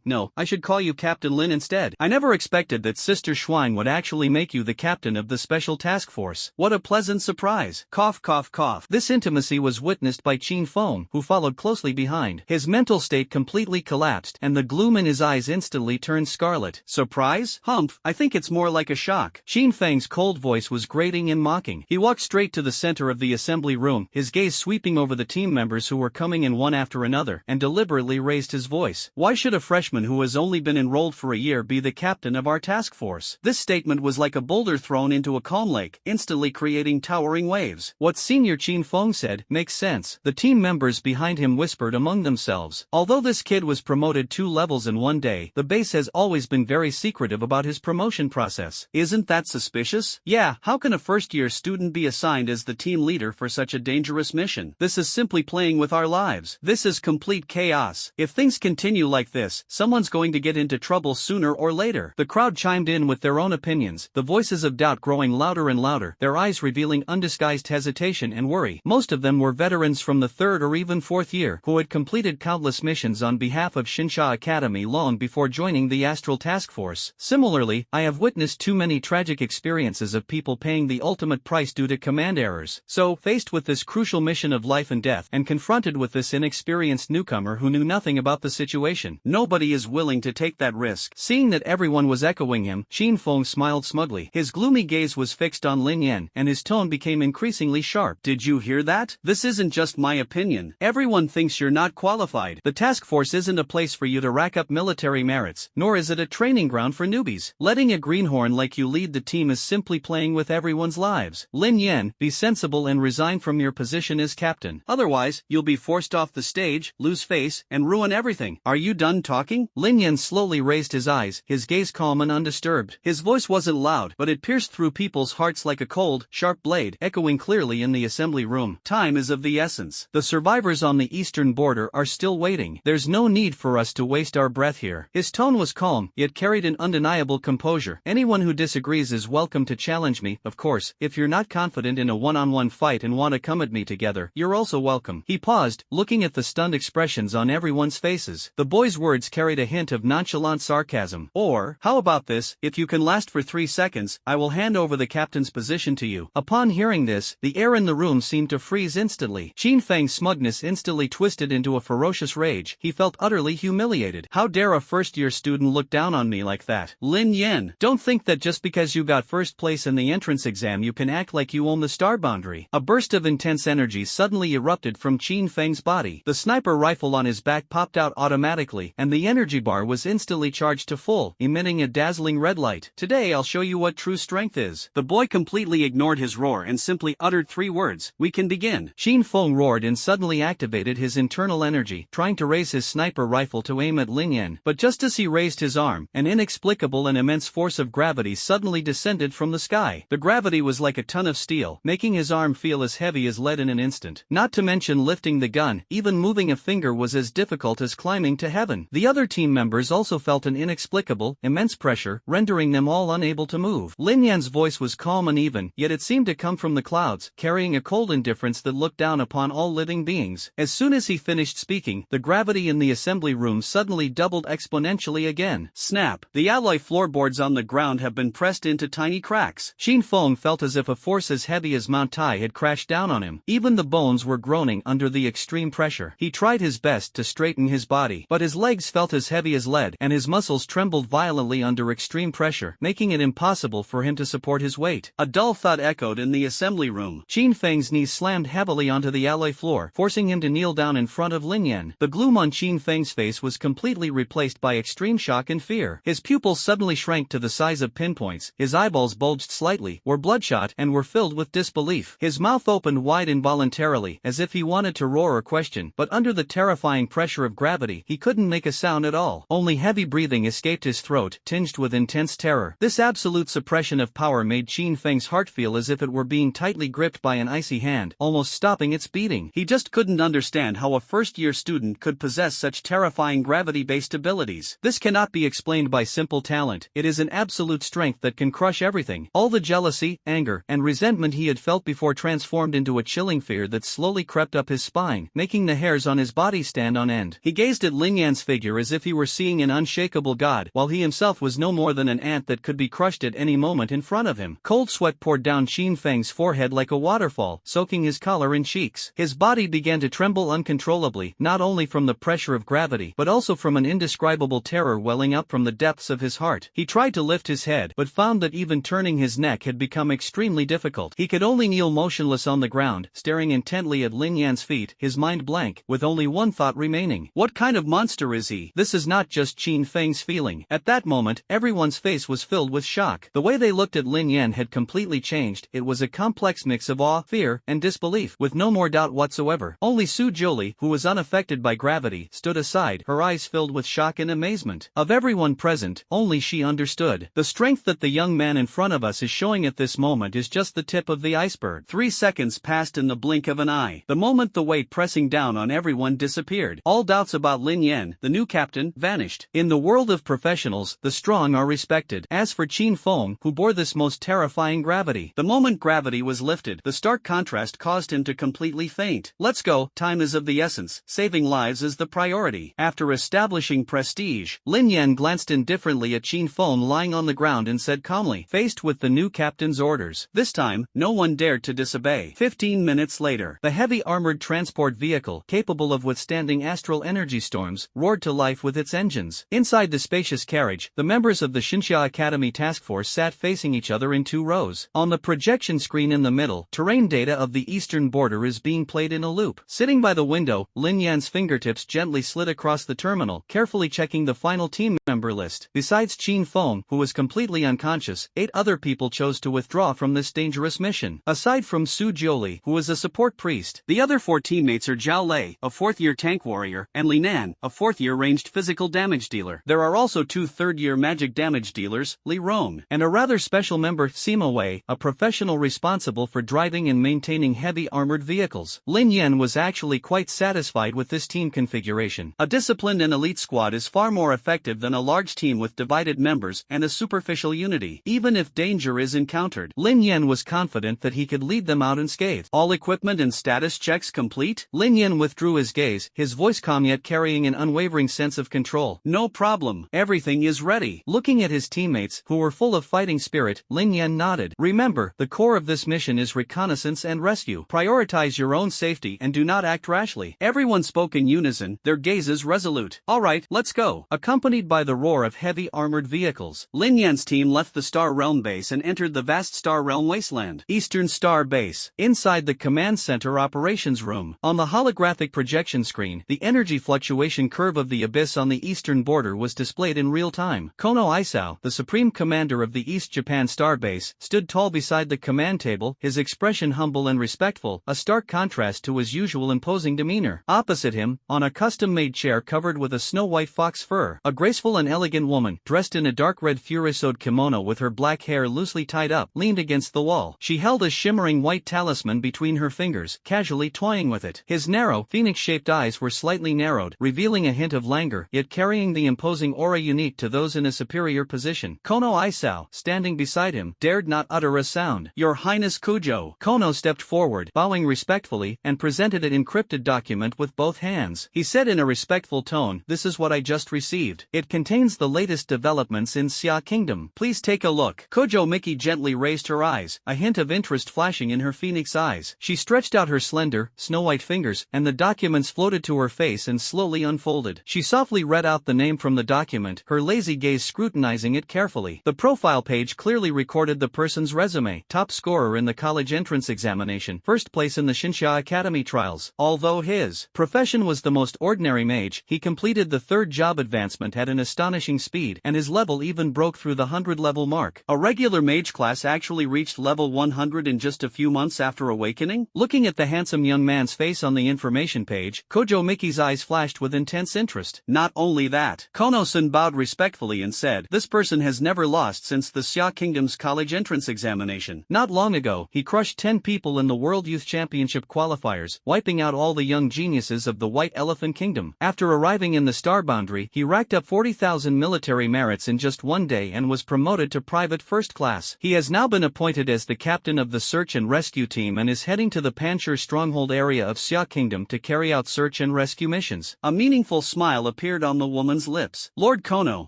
No, I should call you Captain Lin instead. I never expected that Sister Schwein would actually make you the captain of the special task force. What a pleasant surprise." Cough cough cough. This intimacy was witnessed by Qin Feng, who followed closely behind. His mental state completely collapsed, and the gloom in his eyes instantly turned scarlet. "Surprise? Humph, I think it's more like a shock." Qin Feng's cold voice was grating and mocking. He walked straight to the center of the assembly room, his gaze sweeping over the team members who were coming in one after another, and deliberately raised his voice. "Why should a freshman who has only been enrolled for a year be the captain of our task force?" This statement was like a boulder thrown into a calm lake, instantly creating towering waves. What Senior Qin Feng said makes sense. The team members behind him whispered among themselves. Although this kid was promoted 2 levels in one day, the base has always been very secretive about his promotion process. Isn't that suspicious? Yeah, how can a first-year student be assigned as the team leader for such a dangerous mission? This is simply playing with our lives. This is complete chaos. If things continue like this, someone's going to get into trouble sooner or later. The crowd chimed in with their own opinions, the voices of doubt growing louder and louder, their eyes revealing undisguised hesitation and worry. Most of them were veterans from the 3rd or even 4th year, who had completed countless missions on behalf of Shinsha Academy long before joining the Astral Task Force. Similarly, I have witnessed too many tragic experiences of people paying the ultimate price due to command errors. So, faced with this crucial mission of life and death, and confronted with this inexperienced newcomer who knew nothing about the situation, nobody is willing to take that risk. Seeing that everyone was echoing him, Qin Feng smiled smugly. His gloomy gaze was fixed on Lin Yen, and his tone became increasingly sharp. "Did you hear that? This isn't just my opinion. Everyone thinks you're not qualified. The task force isn't a place for you to rack up military merits, nor is it a training ground for newbies. Letting a greenhorn like you lead the team is simply playing with everyone's lives. Lin Yen, be sensible and resign from your position as captain. Otherwise, you'll be forced off the stage, lose face, and ruin everything. Are you done talking?" Lin Yen slowly raised his eyes, his gaze calm and undisturbed. His voice wasn't loud, but it pierced through people's hearts like a cold, sharp blade, echoing clearly in the assembly room. "Time is of the essence. The survivors on the eastern border are still waiting. There's no need for us to waste our breath here." His tone was calm, yet carried an undeniable composure. "Anyone who disagrees is welcome to challenge me, of course. If you're not confident in a one-on-one fight and want to come at me together, you're also welcome." He paused, looking at the stunned expressions on everyone's faces. The boy's words carried a hint of nonchalant sarcasm. "Or, how about this, if you can last for 3 seconds, I will hand over the captain's position to you." Upon hearing this, the air in the room seemed to freeze instantly. Qin Feng's smugness instantly twisted into a ferocious rage. He felt utterly humiliated. How dare a first-year student look down on me like that? "Lin Yen, don't think that just because you got first place in the entrance exam you can act like you own the star boundary." A burst of intense energy suddenly erupted from Qin Feng's body. The sniper rifle on his back popped out automatically, and the energy bar was instantly charged to full, emitting a dazzling red light. "Today I'll show you what true strength is." The boy completely ignored his roar and simply uttered 3 words, "We can begin." Qin Feng roared and suddenly activated his internal energy, trying to raise his sniper rifle to aim at Lin Yen. But just as he raised his arm, an inexplicable and immense force of gravity suddenly descended from the sky. The gravity was like a ton of steel, making his arm feel as heavy as lead in an instant. Not to mention lifting the gun, even moving a finger was as difficult as climbing to heaven. The other team members also felt an inexplicable, immense pressure, rendering them all unable to move. Lin Yan's voice was calm and even, yet it seemed to come from the clouds, carrying a cold indifference that looked down upon all living beings. As soon as he finished speaking, the gravity in the assembly room suddenly doubled exponentially again. Snap! The alloy floorboards on the ground have been pressed into tiny cracks. Qin Feng felt as if a force as heavy as Mount Tai had crashed down on him. Even the bones were groaning under the extreme pressure. He tried his best to straighten his body, but his legs felt as heavy as lead, and his muscles trembled violently under extreme pressure, making it impossible for him to support his weight. A dull thud echoed in the assembly room. Qin Feng's knees slammed heavily onto the alloy floor, forcing him to kneel down in front of Lin Yen. The gloom on Qin Feng's face was completely replaced by extreme shock and fear. His pupils suddenly shrank to the size of pinpoints, his eyeballs bulged slightly, were bloodshot, and were filled with disbelief. His mouth opened wide involuntarily, as if he wanted to roar or question, but under the terrifying pressure of gravity, he couldn't make a sound at all. Only heavy breathing escaped his throat, tinged with intense terror. This absolute suppression of power made Qin Feng's heart feel as if it were being tightly gripped by an icy hand, almost stopping its beating. He just couldn't understand how a first-year student could possess such terrifying gravity-based abilities. This cannot be explained by simple talent. It is an absolute strength that can crush everything. All the jealousy, anger, and resentment resentment he had felt before transformed into a chilling fear that slowly crept up his spine, making the hairs on his body stand on end. He gazed at Lin Yan's figure as if he were seeing an unshakable god, while he himself was no more than an ant that could be crushed at any moment in front of him. Cold sweat poured down Qin Feng's forehead like a waterfall, soaking his collar and cheeks. His body began to tremble uncontrollably, not only from the pressure of gravity, but also from an indescribable terror welling up from the depths of his heart. He tried to lift his head, but found that even turning his neck had become extremely difficult. He could only kneel motionless on the ground, staring intently at Lin Yan's feet, his mind blank, with only one thought remaining. What kind of monster is he? This is not just Qin Feng's feeling. At that moment, everyone's face was filled with shock. The way they looked at Lin Yen had completely changed. It was a complex mix of awe, fear, and disbelief, with no more doubt whatsoever. Only Su Jiuli, who was unaffected by gravity, stood aside, her eyes filled with shock and amazement. Of everyone present, only she understood. The strength that the young man in front of us is showing at this moment is just the tip of the iceberg. 3 seconds passed in the blink of an eye. The moment the weight pressing down on everyone disappeared, all doubts about Lin Yen, the new captain, vanished. In the world of professionals, the strong are respected. As for Qin Feng, who bore this most terrifying gravity, the moment gravity was lifted, the stark contrast caused him to completely faint. Let's go, time is of the essence, saving lives is the priority. After establishing prestige, Lin Yen glanced indifferently at Qin Feng lying on the ground and said calmly, faced with the new captain's orders. This time, no one dared to disobey. 15 minutes later, the heavy armored transport vehicle, capable of withstanding astral energy storms, roared to life with its engines. Inside the spacious carriage, the members of the Xinxia Academy task force sat facing each other in 2 rows. On the projection screen in the middle, terrain data of the eastern border is being played in a loop. Sitting by the window, Lin Yan's fingertips gently slid across the terminal, carefully checking the final team member list. Besides Qin Feng, who was completely unconscious, 8 other people chose to withdraw from this dangerous mission. Aside from Su Jiuli, who was a support priest, the other 4 teammates are Zhao Lei, a 4th-year tank warrior, and Li Nan, a 4th-year ranged physical damage dealer. There are also 2 3rd-year magic damage dealers, Li Rong, and a rather special member, Sima Wei, a professional responsible for driving and maintaining heavy armored vehicles. Lin Yen was actually quite satisfied with this team configuration. A disciplined and elite squad is far more effective than a large team with divided members and a superficial unity. Even if danger is encountered, Lin Yen was confident that he could lead them out unscathed. All equipment and status checks complete? Lin Yen withdrew his gaze, his voice calm yet carrying an unwavering sense of control. No problem. Everything is ready. Looking at his teammates, who were full of fighting spirit, Lin Yen nodded. Remember, the core of this mission is reconnaissance and rescue. Prioritize your own safety and do not act rashly. Everyone spoke in unison, their gazes resolute. Alright, let's go. Accompanied by the roar of heavy armored vehicles, Lin Yan's team left the Star Realm base and entered the vast Star Realm wasteland. Eastern Star Base. Inside the Command Center operations room, on the holographic projection screen, the energy fluctuation curve of the abyss on the eastern border was displayed in real time. Kono Isao, the supreme commander of the East Japan Star Base, stood tall beside the command table, his expression humble and respectful, a stark contrast to his usual imposing demeanor. Opposite him, on a custom-made chair covered with a snow-white fox fur, a graceful and elegant woman, dressed in a dark red furisode kimono with her black hair loosely tied up, leaned against the wall. She held a shimmering white talisman between her fingers, casually toying with it. His narrow, phoenix-shaped eyes were slightly narrowed, revealing a hint of languor, yet carrying the imposing aura unique to those in a superior position. Kono Isao, standing beside him, dared not utter a sound. Your Highness Kujo. Kono stepped forward, bowing respectfully, and presented an encrypted document with both hands. He said in a respectful tone, "This is what I just received. It contains the latest developments in Xia Kingdom. Please take a look." Kojo Miki gently raised her eyes, a hint of interest flashing in her phoenix eyes. She stretched out her slender, snow-white fingers, and the documents floated to her face and slowly unfolded. She softly read out the name from the document, her lazy gaze scrutinizing it carefully. The profile page clearly recorded the person's resume: top scorer in the college entrance examination, first place in the Xinxia Academy trials. Although his profession was the most ordinary mage, he completed the 3rd job advancement at an astonishing speed, and his level even broke through the 100-level mark. A regular mage class actually reached level 100 in just a few months after awakening? Looking at the handsome young man's face on the information page, Kojo Miki's eyes flashed with intense interest. Not only that, Kono-san bowed respectfully and said, "This person has never lost since the Xia Kingdom's college entrance examination. Not long ago, he crushed 10 people in the World Youth Championship qualifiers, wiping out all the young geniuses of the White Elephant Kingdom. After arriving in the Star Boundary, he racked up 40,000 military merits in just one day and was promoted to private first class. He has now been appointed as the captain of the search and rescue team and is heading to the Panchur stronghold area of Xia Kingdom to carry out search and rescue missions. A meaningful smile appeared on the woman's lips. Lord Kono,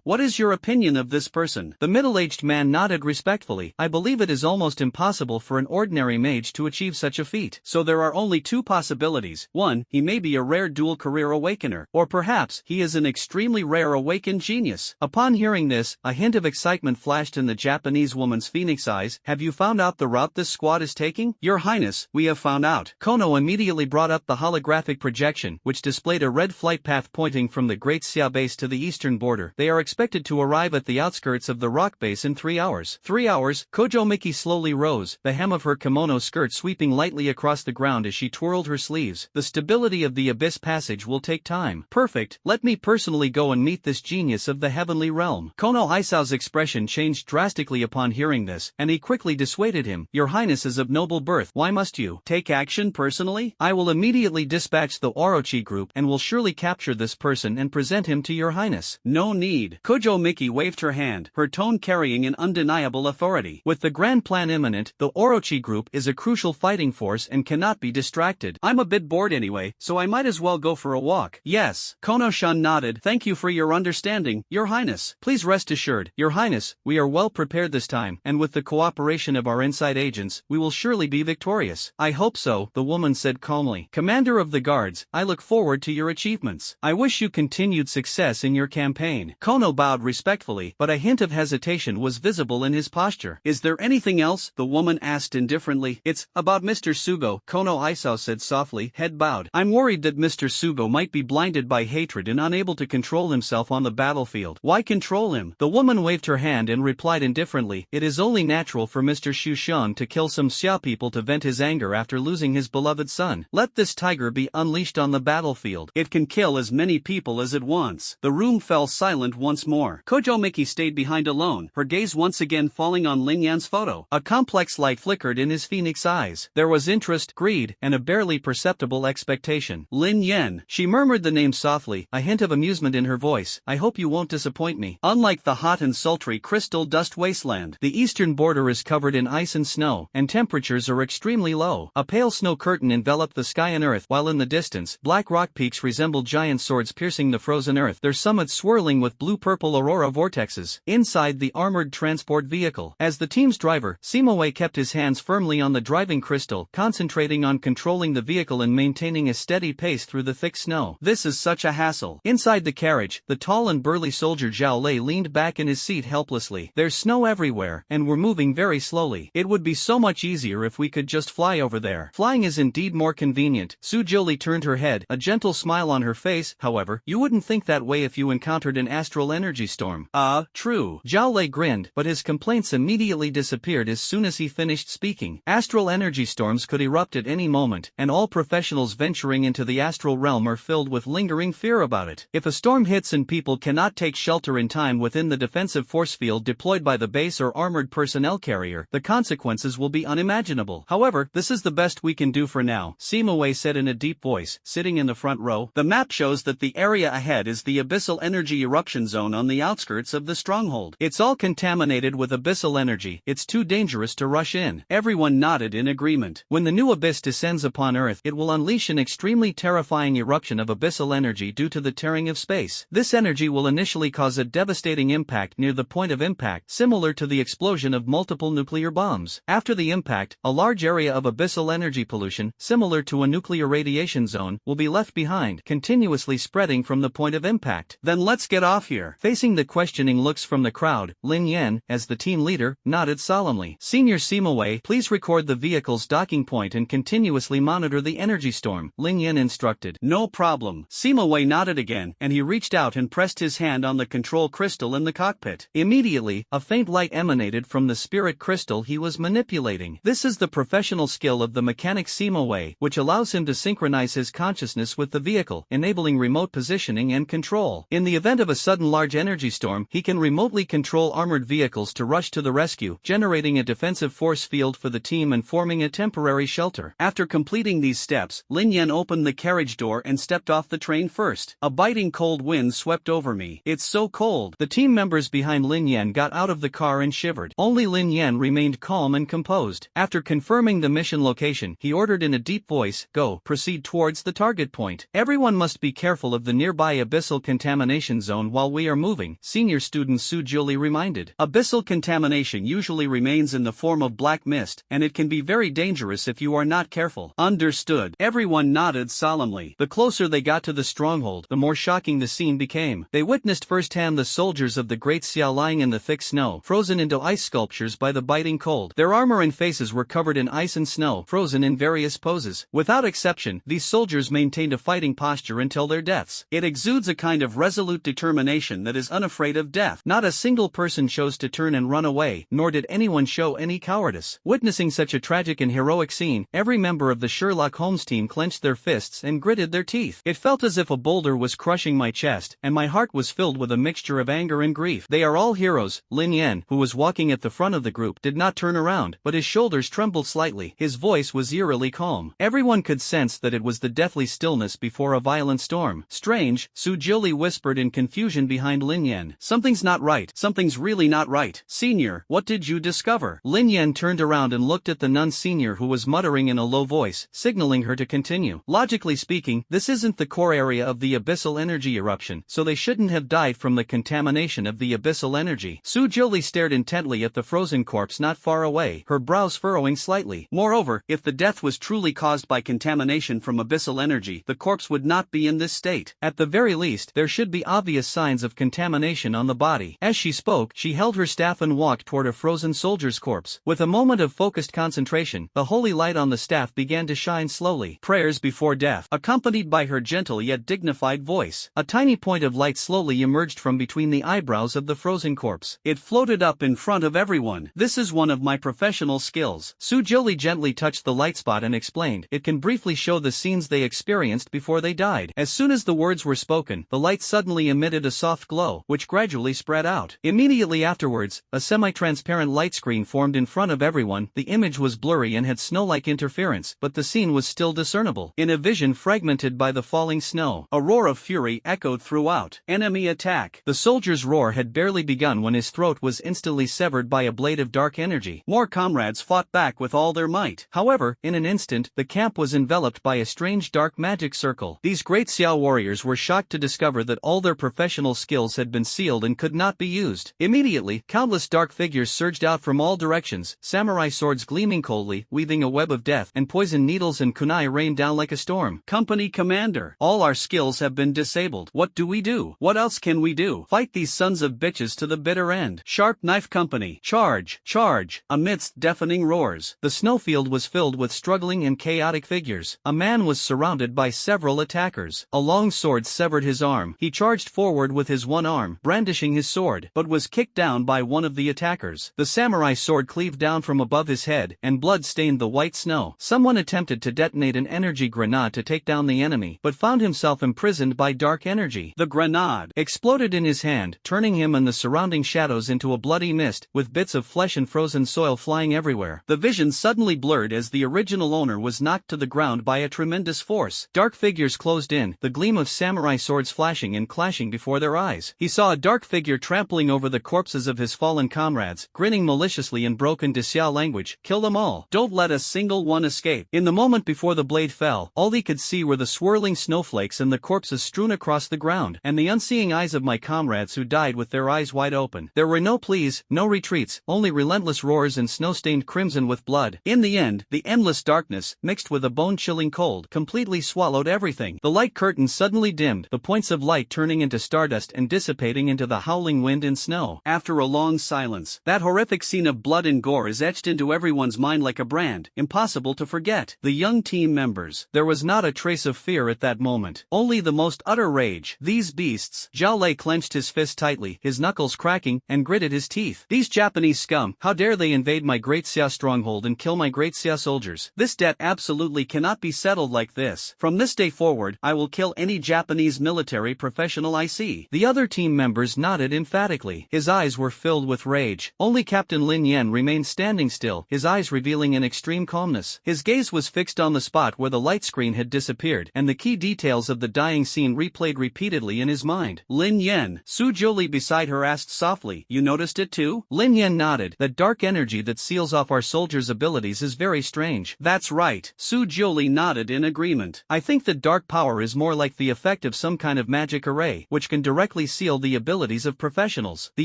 what is your opinion of this person? The middle-aged man nodded respectfully. I believe it is almost impossible for an ordinary mage to achieve such a feat. So there are only two possibilities. One, he may be a rare dual-career awakener, or perhaps he is an extremely rare awakened genius. Upon hearing this, a hint of excitement flashed in the Japanese woman's phoenix eyes. Have you found out the route this squad is taking? Your Highness, we have found out. Kono immediately brought up the holographic projection, which displayed a red flight path pointing from the Great Xia base to the eastern border. They are expected to arrive at the outskirts of the rock base in 3 hours. 3 hours? Kojo Miki slowly rose, the hem of her kimono skirt sweeping lightly across the ground as she twirled her sleeves. The stability of the abyss passage will take time. Perfect, let me personally go and meet this genius of the heavenly realm. Kono Isao's expression changed drastically upon hearing this, and he quickly dissuaded him. Your Highness is of noble birth. Why must you take action personally? I will immediately dispatch the Orochi group and will surely capture this person and present him to your Highness. No need. Kojo Miki waved her hand, her tone carrying an undeniable authority. With the grand plan imminent, the Orochi group is a crucial fighting force and cannot be distracted. I'm a bit bored anyway, so I might as well go for a walk. Yes. Kono-shan nodded. Thank you for your understanding, Your Highness. Please rest assured, Your Highness, we are well prepared this time, and with the cooperation of our inside agents, we will surely be victorious. I hope so, the woman said calmly. Commander of the guards, I look forward to your achievements. I wish you continued success in your campaign. Kono bowed respectfully, but a hint of hesitation was visible in his posture. Is there anything else? The woman asked indifferently. It's about Mr. Sugo, Kono Isao said softly, head bowed. I'm worried that Mr. Sugo might be blinded by hatred and unable to control himself on the battlefield. Why control him? The woman waved her hand and replied indifferently, it is only natural for Mr. Shushan to kill some Xia people to vent his anger after losing his beloved son. Let this tiger be unleashed on the battlefield. It can kill as many people as it wants. The room fell silent once more. Kojo Miki stayed behind alone, her gaze once again falling on Lin Yen's photo. A complex light flickered in his phoenix eyes. There was interest, greed, and a barely perceptible expectation. Lin Yen. She murmured the name softly, a hint of amusement in her voice. I hope you won't disappoint me. Unlike the hot and sultry crystal dust wasteland, the eastern border is covered in ice and snow, and temperatures are extremely low. A pale snow curtain enveloped the sky and earth, while in the distance, black rock peaks resembled giant swords piercing the frozen earth, their summits swirling with blue-purple aurora vortexes. Inside the armored transport vehicle, as the team's driver, Simoe kept his hands firmly on the driving crystal, concentrating on controlling the vehicle and maintaining a steady pace through the thick snow. This is such a hassle. Inside the carriage, the tall and burly soldier Zhao Lei leaned back in his seat helplessly. There's snow everywhere, and we're moving very slowly. It would be so much easier if we could just fly over there. Flying is indeed more convenient. Su Jiuli turned her head, a gentle smile on her face. However, you wouldn't think that way if you encountered an astral energy storm. True. Zhao Lei grinned, but his complaints immediately disappeared as soon as he finished speaking. Astral energy storms could erupt at any moment, and all professionals venturing into the astral realm are filled with lingering fear about it. If a storm hits and people cannot take shelter in time within the defensive force field deployed by the base or armored personnel carrier, the consequences will be unimaginable. However, this is the best we can do for now, Simoe said in a deep voice, sitting in the front row. The map shows that the area ahead is the abyssal energy eruption zone on the outskirts of the stronghold. It's all contaminated with abyssal energy. It's too dangerous to rush in. Everyone nodded in agreement. When the new abyss descends upon Earth, it will unleash an extremely terrifying eruption of abyssal energy due to the tearing of space. This energy will initially cause a devastating impact near the point of impact, similar to the explosion of multiple nuclear bombs. After the impact, a large area of abyssal energy pollution, similar to a nuclear radiation zone, will be left behind, continuously spreading from the point of impact. Then let's get off here. Facing the questioning looks from the crowd, Lin Yen, as the team leader, nodded solemnly. Senior Simoe, please record the vehicle's docking point and continuously monitor the energy storm, Lin Yen instructed. No problem. Simoe nodded again, and he reached out and pressed his hand on the control crystal in the cockpit. Immediately, a faint light emanated from the spirit crystal he was manipulating. This is the professional skill of the mechanic Simoe, which allows him to synchronize his consciousness with the vehicle, enabling remote positioning and control. In the event of a sudden large energy storm, he can remotely control armored vehicles to rush to the rescue, generating a defensive force field for the team and forming a temporary shelter. After completing these steps, Lin Yen opened the carriage door and stepped off the train first. A biting cold wind swept over me. It's so cold. The team members behind Lin Yen got out of the car and shivered. Only Lin Yen remained remained calm and composed. After confirming the mission location, he ordered in a deep voice, "Go, proceed towards the target point. Everyone must be careful of the nearby abyssal contamination zone while we are moving," senior student Su Julie reminded. Abyssal contamination usually remains in the form of black mist, and it can be very dangerous if you are not careful. Understood. Everyone nodded solemnly. The closer they got to the stronghold, the more shocking the scene became. They witnessed firsthand the soldiers of the Great Xiao lying in the thick snow, frozen into ice sculptures by the biting cold. Their armor and faces were covered in ice and snow, frozen in various poses. Without exception, these soldiers maintained a fighting posture until their deaths. It exudes a kind of resolute determination that is unafraid of death. Not a single person chose to turn and run away, nor did anyone show any cowardice. Witnessing such a tragic and heroic scene, every member of the Sherlock Holmes team clenched their fists and gritted their teeth. It felt as if a boulder was crushing my chest, and my heart was filled with a mixture of anger and grief. "They are all heroes." Lin Yen, who was walking at the front of the group, did not turn around, but his shoulders trembled slightly. His voice was eerily calm. Everyone could sense that it was the deathly stillness before a violent storm. "Strange," Su Julie whispered in confusion behind Lin Yen. "Something's not right. Something's really not right. Senior, what did you discover?" Lin Yen turned around and looked at the nun senior, who was muttering in a low voice, signaling her to continue. "Logically speaking, this isn't the core area of the abyssal energy eruption, so they shouldn't have died from the contamination of the abyssal energy." Su Julie stared intently at the frozen corpse not far away, her brows furrowing slightly. "Moreover, if the death was truly caused by contamination from abyssal energy, the corpse would not be in this state. At the very least, there should be obvious signs of contamination on the body." As she spoke, she held her staff and walked toward a frozen soldier's corpse. With a moment of focused concentration, the holy light on the staff began to shine slowly. "Prayers before death," accompanied by her gentle yet dignified voice. A tiny point of light slowly emerged from between the eyebrows of the frozen corpse. It floated up in front of everyone. "This is one of my professional skills." Su Julie gently touched the light spot and explained, "It can briefly show the scenes they experienced before they died." As soon as the words were spoken, the light suddenly emitted a soft glow, which gradually spread out. Immediately afterwards, a semi-transparent light screen formed in front of everyone. The image was blurry and had snow-like interference, but the scene was still discernible. In a vision fragmented by the falling snow, a roar of fury echoed throughout. "Enemy attack!" The soldier's roar had barely begun when his throat was instantly severed by a blade of dark energy. More comrades fought back with all their might. However, in an instant, the camp was enveloped by a strange dark magic circle. These great Xiao warriors were shocked to discover that all their professional skills had been sealed and could not be used. Immediately, countless dark figures surged out from all directions, samurai swords gleaming coldly, weaving a web of death, and poison needles and kunai rained down like a storm. "Company commander, all our skills have been disabled. What do we do? What else can we do? Fight these sons of bitches to the bitter end. Sharp knife company, charge, charge!" Amidst deafening roars, the snowfield was filled with struggling and chaotic figures. A man was surrounded by several attackers. A long sword severed his arm. He charged forward with his one arm, brandishing his sword, but was kicked down by one of the attackers. The samurai sword cleaved down from above his head, and blood stained the white snow. Someone attempted to detonate an energy grenade to take down the enemy, but found himself imprisoned by dark energy. The grenade exploded in his hand, turning him and the surrounding shadows into a bloody mist, with bits of flesh and frozen soil flying everywhere. The vision suddenly blurred as the original owner was knocked to the ground by a tremendous force. Dark figures closed in, the gleam of samurai swords flashing and clashing before their eyes. He saw a dark figure trampling over the corpses of his fallen comrades, grinning maliciously in broken Xiao language, "Kill them all. Don't let a single one escape." In the moment before the blade fell, all he could see were the swirling snowflakes and the corpses strewn across the ground, and the unseeing eyes of my comrades who died with their eyes wide open. There were no pleas, no retreats, only relentless roars and snow-stained crimson with blood. In the end, the endless darkness, mixed with a bone-chilling cold, completely swallowed everything. The light curtain suddenly dimmed, the points of light turning into stardust and dissipating into the howling wind and snow. After a long silence, that horrific scene of blood and gore is etched into everyone's mind like a brand, impossible to forget. The young team members. There was not a trace of fear at that moment, only the most utter rage. These beasts. Zhao Lei clenched his fist tightly, his knuckles cracking, and gritted his teeth. These Japanese scum, how dare they invade my Great Xia stronghold and kill my Great Xia soldiers? This debt absolutely cannot be settled like this. From this day forward, I will kill any Japanese military professional I see. The other team members nodded emphatically. His eyes were filled with rage. Only Captain Lin Yen remained standing still, his eyes revealing an extreme calmness. His gaze was fixed on the spot where the light screen had disappeared, and the key details of the dying scene replayed repeatedly in his mind. "Lin Yen," Su Julie beside her asked softly, "You noticed it too?" Lin Yen nodded. That dark energy that seals off our soldiers' abilities is very strange. That's right. Su Jiuli nodded in agreement. I think that dark power is more like the effect of some kind of magic array, which can directly seal the abilities of professionals. The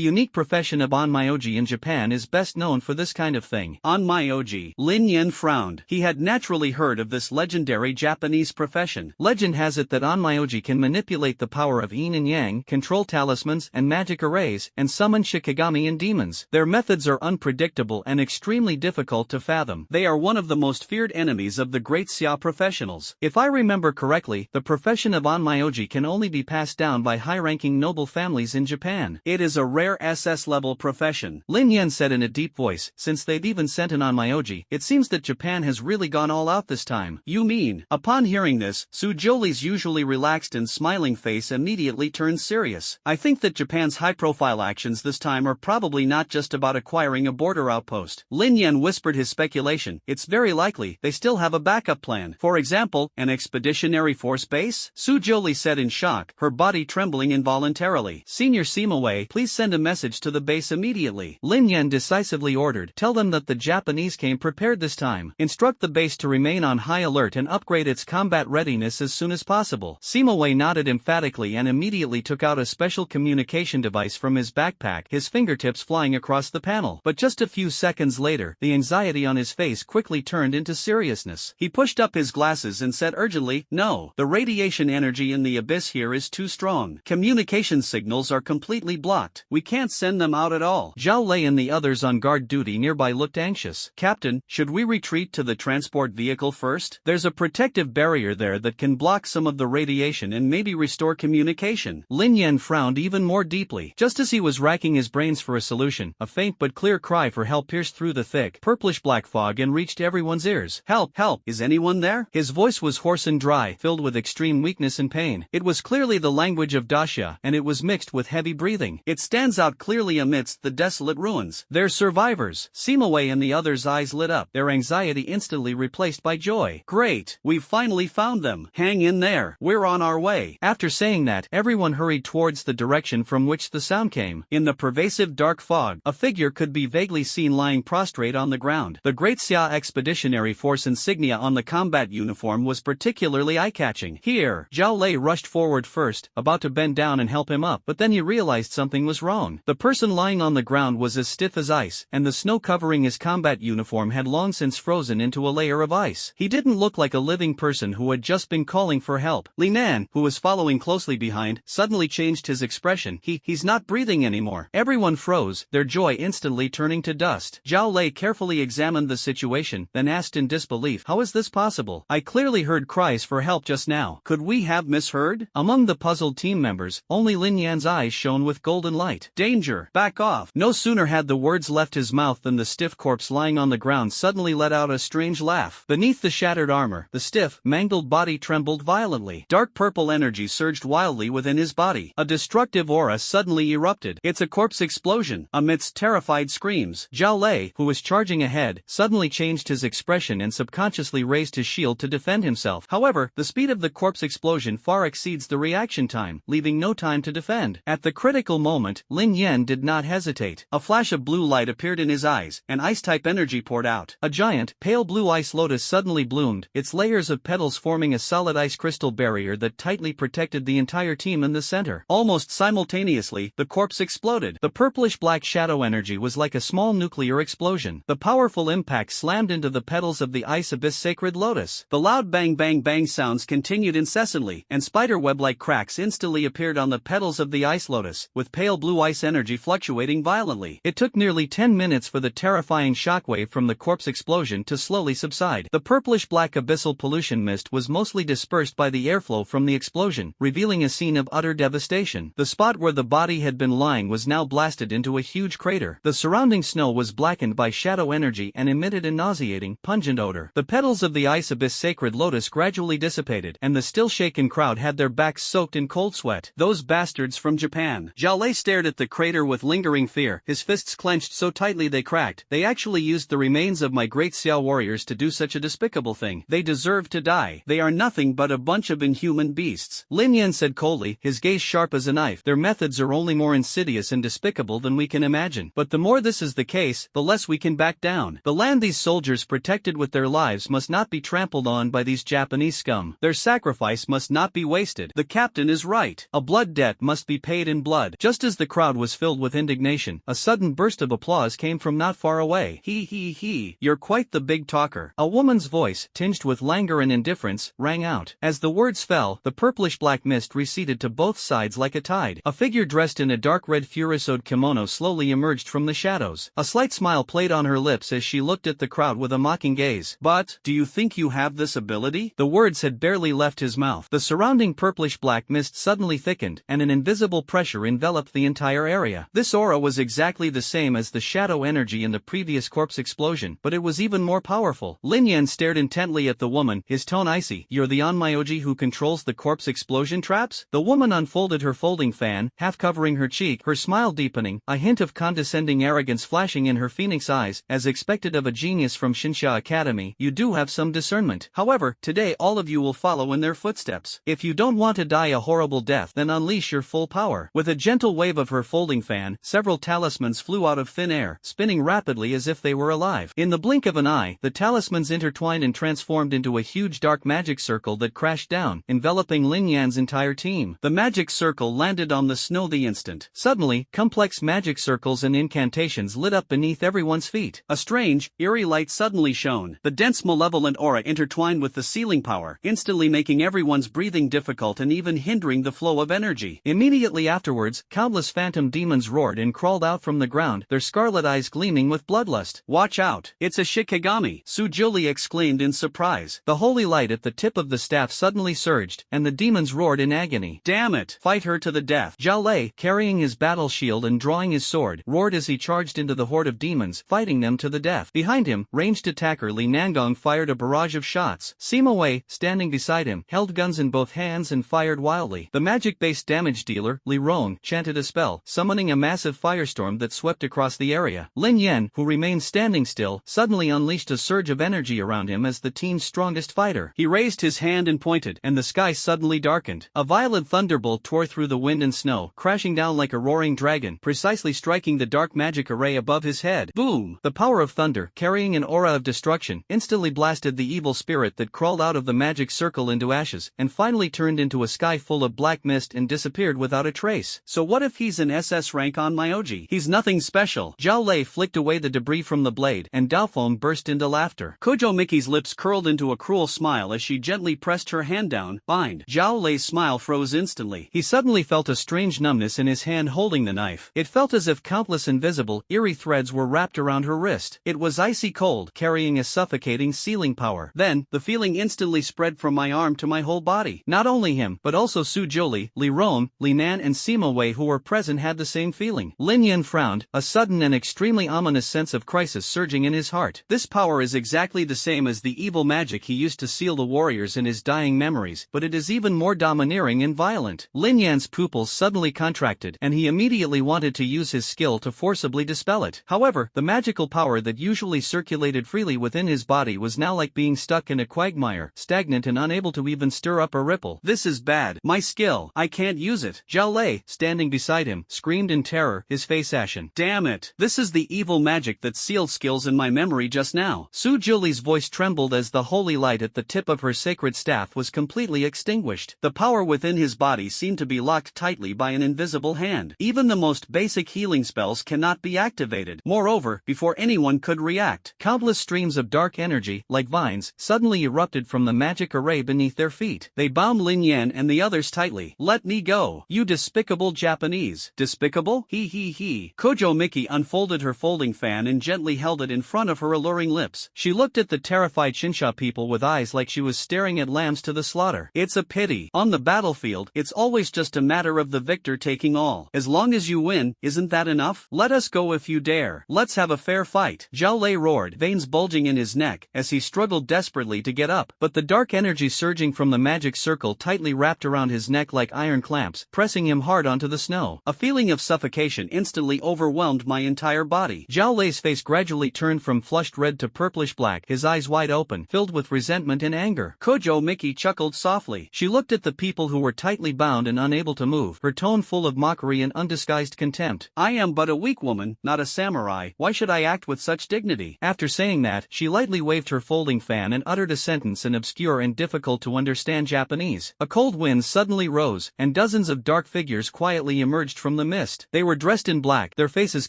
unique profession of onmyoji in Japan is best known for this kind of thing. Onmyoji. Lin Yen frowned. He had naturally heard of this legendary Japanese profession. Legend has it that onmyoji can manipulate the power of yin and yang, control talismans and magic arrays, and summon shikigami and demons. Their methods are unpredictable and extremely difficult to fathom. They are one of the most feared enemies of the great xia professionals. If I remember correctly, the profession of onmyoji can only be passed down by high-ranking noble families in Japan. It is a rare SS-level profession. Lin Yen said in a deep voice, since they've even sent an onmyoji, it seems that Japan has really gone all out this time. You mean? Upon hearing this, Su Jiuli's usually relaxed and smiling face immediately turns serious. I think that Japan's high-profile actions this time are probably not just about acquiring a border outpost. Lin Yen whispered his speculation. It's very likely they still have a backup plan. For example, an expeditionary force base? Su Jiuli said in shock, her body trembling involuntarily. Senior Simaway, please send a message to the base immediately. Lin Yen decisively ordered. Tell them that the Japanese came prepared this time. Instruct the base to remain on high alert and upgrade its combat readiness as soon as possible. Simaway nodded emphatically and immediately took out a special communication device from his backpack, his fingertips flying across the panel. But just a few seconds later, the anxiety on his face quickly turned into seriousness. He pushed up his glasses and said urgently, no, the radiation energy in the abyss here is too strong. Communication signals are completely blocked. We can't send them out at all. Zhao Lei and the others on guard duty nearby looked anxious. Captain, should we retreat to the transport vehicle first? There's a protective barrier there that can block some of the radiation and maybe restore communication. Lin Yen frowned even more deeply. Just as he was racking his brains for a solution, a faint but clear cry for help pierced through the thick, purplish-black fog and reached everyone's ears. Help! Help! Is anyone there? His voice was hoarse and dry, filled with extreme weakness and pain. It was clearly the language of Daxia, and it was mixed with heavy breathing. It stands out clearly amidst the desolate ruins. They're survivors. Simaway and the others' eyes lit up, their anxiety instantly replaced by joy. Great! We've finally found them. Hang in there. We're on our way. After saying that, everyone hurried towards the direction from which the sound came. In the pervasive dark fog, a figure could be vaguely seen lying prostrate on the ground. The Great Xia Expeditionary Force insignia on the combat uniform was particularly eye-catching. Here, Zhao Lei rushed forward first, about to bend down and help him up, but then he realized something was wrong. The person lying on the ground was as stiff as ice, and the snow covering his combat uniform had long since frozen into a layer of ice. He didn't look like a living person who had just been calling for help. Lin Yen, who was following closely behind, suddenly changed his expression. He's not breathing anymore. Everyone froze, their joy instantly turning to dust. Zhao Lei carefully examined the situation, then asked in disbelief, how is this possible? I clearly heard cries for help just now. Could we have misheard? Among the puzzled team members, only Lin Yan's eyes shone with golden light. Danger! Back off! No sooner had the words left his mouth than the stiff corpse lying on the ground suddenly let out a strange laugh. Beneath the shattered armor, the stiff, mangled body trembled violently. Dark purple energy surged wildly within his body. A destructive aura suddenly erupted. It's a corpse explosion. Amidst terrified screams, Zhao Lei, who was charging ahead, suddenly changed his expression and subconsciously raised his shield to defend himself. However, the speed of the corpse explosion far exceeds the reaction time, leaving no time to defend. At the critical moment, Lin Yen did not hesitate. A flash of blue light appeared in his eyes, and ice-type energy poured out. A giant, pale blue ice lotus suddenly bloomed, its layers of petals forming a solid ice crystal barrier that tightly protected the entire team in the center. Almost simultaneously, the corpse exploded. The purplish-black shadow energy was like a small nuclear explosion. The powerful impact slammed into the petals of the ice abyss sacred lotus. The loud bang-bang-bang sounds continued incessantly, and spiderweb-like cracks instantly appeared on the petals of the ice lotus, with pale blue ice energy fluctuating violently. It took nearly 10 minutes for the terrifying shockwave from the corpse explosion to slowly subside. The purplish-black abyssal pollution mist was mostly dispersed by the airflow from the explosion, revealing a scene of utter devastation. The spot where the body had been lying was now blasted into a huge crater. The surrounding snow was blackened by shadow energy and emitted a nauseating, pungent odor. The petals of the ice abyss sacred lotus gradually dissipated, and the still shaken crowd had their backs soaked in cold sweat. Those bastards from Japan. Zhao Lei stared at the crater with lingering fear, his fists clenched so tightly they cracked. They actually used the remains of my great Xiao warriors to do such a despicable thing. They deserve to die. They are nothing but a bunch of inhuman beasts. Lin Yen said coldly, his gaze sharp as a knife. Their methods are only more insidious and despicable than we can imagine. But the more this is the case, the less we can back down. The land these soldiers protected with their lives must not be trampled on by these Japanese scum. Their sacrifice must not be wasted. The captain is right. A blood debt must be paid in blood. Just as the crowd was filled with indignation, a sudden burst of applause came from not far away. He, you're quite the big talker. A woman's voice, tinged with languor and indifference, rang out. As the words fell, the purplish-black mist receded to both sides like a tide. A figure dressed in a dark red furisode kimono slowly emerged from the shadows. A slight smile played on her lips as she looked at the crowd with a mocking gaze. But, do you think you have this ability? The words had barely left his mouth. The surrounding purplish-black mist suddenly thickened, and an invisible pressure enveloped the entire area. This aura was exactly the same as the shadow energy in the previous corpse explosion, but it was even more powerful. Lin Yen stared intently at the woman, his tone icy. You're the onmyoji who controls the corpse explosion traps? The woman unfolded her folding fan, half covering her cheek, her smile deepening, a hint of condescending arrogance flashing in her phoenix eyes. As expected of a genius from Shinsha Academy, you do have some discernment. However, today all of you will follow in their footsteps. If you don't want to die a horrible death, then unleash your full power. With a gentle wave of her folding fan, several talismans flew out of thin air, spinning rapidly as if they were alive. In the blink of an eye, the talismans intertwined and transformed into a huge dark magic circle that crashed down, enveloping Lin Yan's entire team. The magic circle landed on the snow the instant. Suddenly, complex magic circles and incantations lit up beneath everyone's feet. A strange, eerie light suddenly shone. The dense malevolent aura intertwined with the sealing power, instantly making everyone's breathing difficult and even hindering the flow of energy. Immediately afterwards, countless phantom demons roared and crawled out from the ground, their scarlet eyes gleaming with bloodlust. Watch out! It's a Shikigami! Sujuli exclaimed in surprise. The holy light at the tip of the staff suddenly surged, and the demons roared in agony. Damn it! Fight her to the death! Zhao Lei, carrying his battle shield and drawing his sword, roared as he charged into the horde of demons, fighting them to the death. Behind him, ranged attacker Li Nangong fired a barrage of shots. Sima Wei, standing beside him, held guns in both hands and fired wildly. The magic-based damage dealer, Li Rong, chanted a spell, summoning a massive firestorm that swept across the area. Lin Yen, who remained standing still, suddenly unleashed a surge of energy around him as the team's strongest fighter. He raised his hand and pointed, and the sky suddenly darkened. A violent thunderbolt tore through the wind and snow, crashing down like a roaring dragon, precisely striking the dark magic array above his head. Boom! The power of thunder, carrying an aura of destruction, instantly blasted the evil spirit that crawled out of the magic circle into ashes, and finally turned into a sky full of black mist and disappeared without a trace. So what if he's an SS rank on Myoji? He's nothing special. Zhao Lei flicked away the debris from the blade, and Daofeng burst into laughter. Kojo Miki's lips curled into a cruel smile as she gently pressed her hand down. Bind. Zhao Lei's smile froze instantly. He suddenly felt a strange numbness in his hand holding the knife. It felt as if countless invisible, eerie threads were wrapped around her wrist. It was icy cold, carrying a suffocating sealing power. Then, the feeling instantly spread from my arm to my whole body. Not only him, but also Su Zhuli, Li Rong, Li Nan and Sima Wei who were present had the same feeling. Lin Yen frowned, a sudden and extremely ominous sense of crisis surging in his heart. This power is exactly the same as the evil magic he used to seal the warriors in his dying memories, but it is even more domineering and violent. Lin Yan's pupils suddenly contracted, and he immediately wanted to use his skill to forcibly dispel it. However, the magical power that usually circulated freely within his body was now like being stuck in a quagmire, stagnant and unable to even stir up a ripple. This is bad. My skill. I can't use it. Zhao Lei, standing beside him, screamed in terror, his face ashen. Damn it. This is the evil magic that sealed skills in my memory just now. Su Juli's voice trembled as the holy light at the tip of her sacred staff was completely extinguished. The power within his body seemed to be locked tightly by an invisible hand. Even the most basic healing spells cannot be activated. Moreover, before anyone could react, countless streams of dark energy, like vines, suddenly erupted from the magic array beneath their feet. They bound Lin Yen and the others tightly. Let me go, you despicable Japanese. Despicable? He. Kojo Miki unfolded her folding fan and gently held it in front of her alluring lips. She looked at the terrified Shinsha people with eyes like she was staring at lambs to the slaughter. It's a pity. On the battlefield, it's always just a matter of the victor taking all. As long as you win, isn't that enough? Let us go if you dare. Let's have a fair fight. Zhao Lei roared, veins bulging in his neck, as he struggled desperately to get up. But the dark energy surging from the magic circle tightly wrapped around his neck like iron clamps, pressing him hard onto the snow. A feeling of suffocation instantly overwhelmed my entire body. Zhao Lei's face gradually turned from flushed red to purplish black, his eyes wide open, filled with resentment and anger. Kojo Miki chuckled softly. She looked at the people who were tightly bound and unable to move, her tone full of mockery and undisguised contempt. I am but a weak woman, not a samurai. samurai, why should I act with such dignity? After saying that, she lightly waved her folding fan and uttered a sentence in obscure and difficult to understand Japanese. A cold wind suddenly rose, and dozens of dark figures quietly emerged from the mist. They were dressed in black, their faces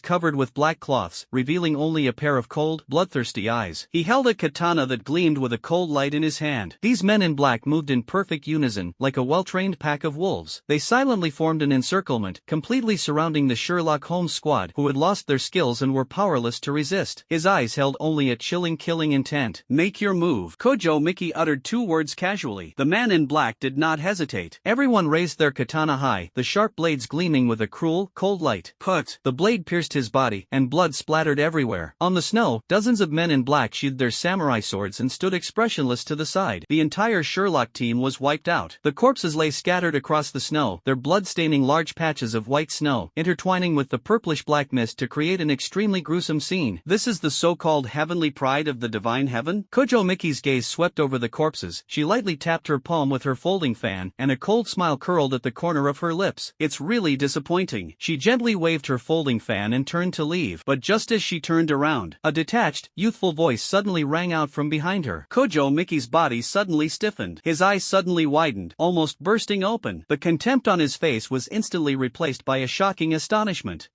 covered with black cloths, revealing only a pair of cold, bloodthirsty eyes. He held a katana that gleamed with a cold light in his hand. These men in black moved in perfect unison, like a well-trained pack of wolves. They silently formed an encirclement, completely surrounding the Sherlock Holmes squad, who had lost their skills and were powerless to resist. His eyes held only a chilling killing intent. "Make your move." Kojo Miki uttered 2 words casually. The man in black did not hesitate. Everyone raised their katana high, the sharp blades gleaming with a cruel, cold light. Put! The blade pierced his body, and blood splattered everywhere. On the snow, dozens of men in black sheathed their samurai swords and stood expressionless to the side. The entire Sherlock team was wiped out. The corpses lay scattered across the snow, their blood staining large patches of white snow, intertwining with the purplish-black mist to create an extremely gruesome scene. This is the so-called heavenly pride of the divine heaven? Kojo Miki's gaze swept over the corpses. She lightly tapped her palm with her folding fan, and a cold smile curled at the corner of her lips. "It's really disappointing." She gently waved her folding fan and turned to leave, but just as she turned around, a detached, youthful voice suddenly rang out from behind her. Kojo Miki's body suddenly stiffened. His eyes suddenly widened, almost bursting open. The contempt on his face was instantly replaced by a shocking astonishment.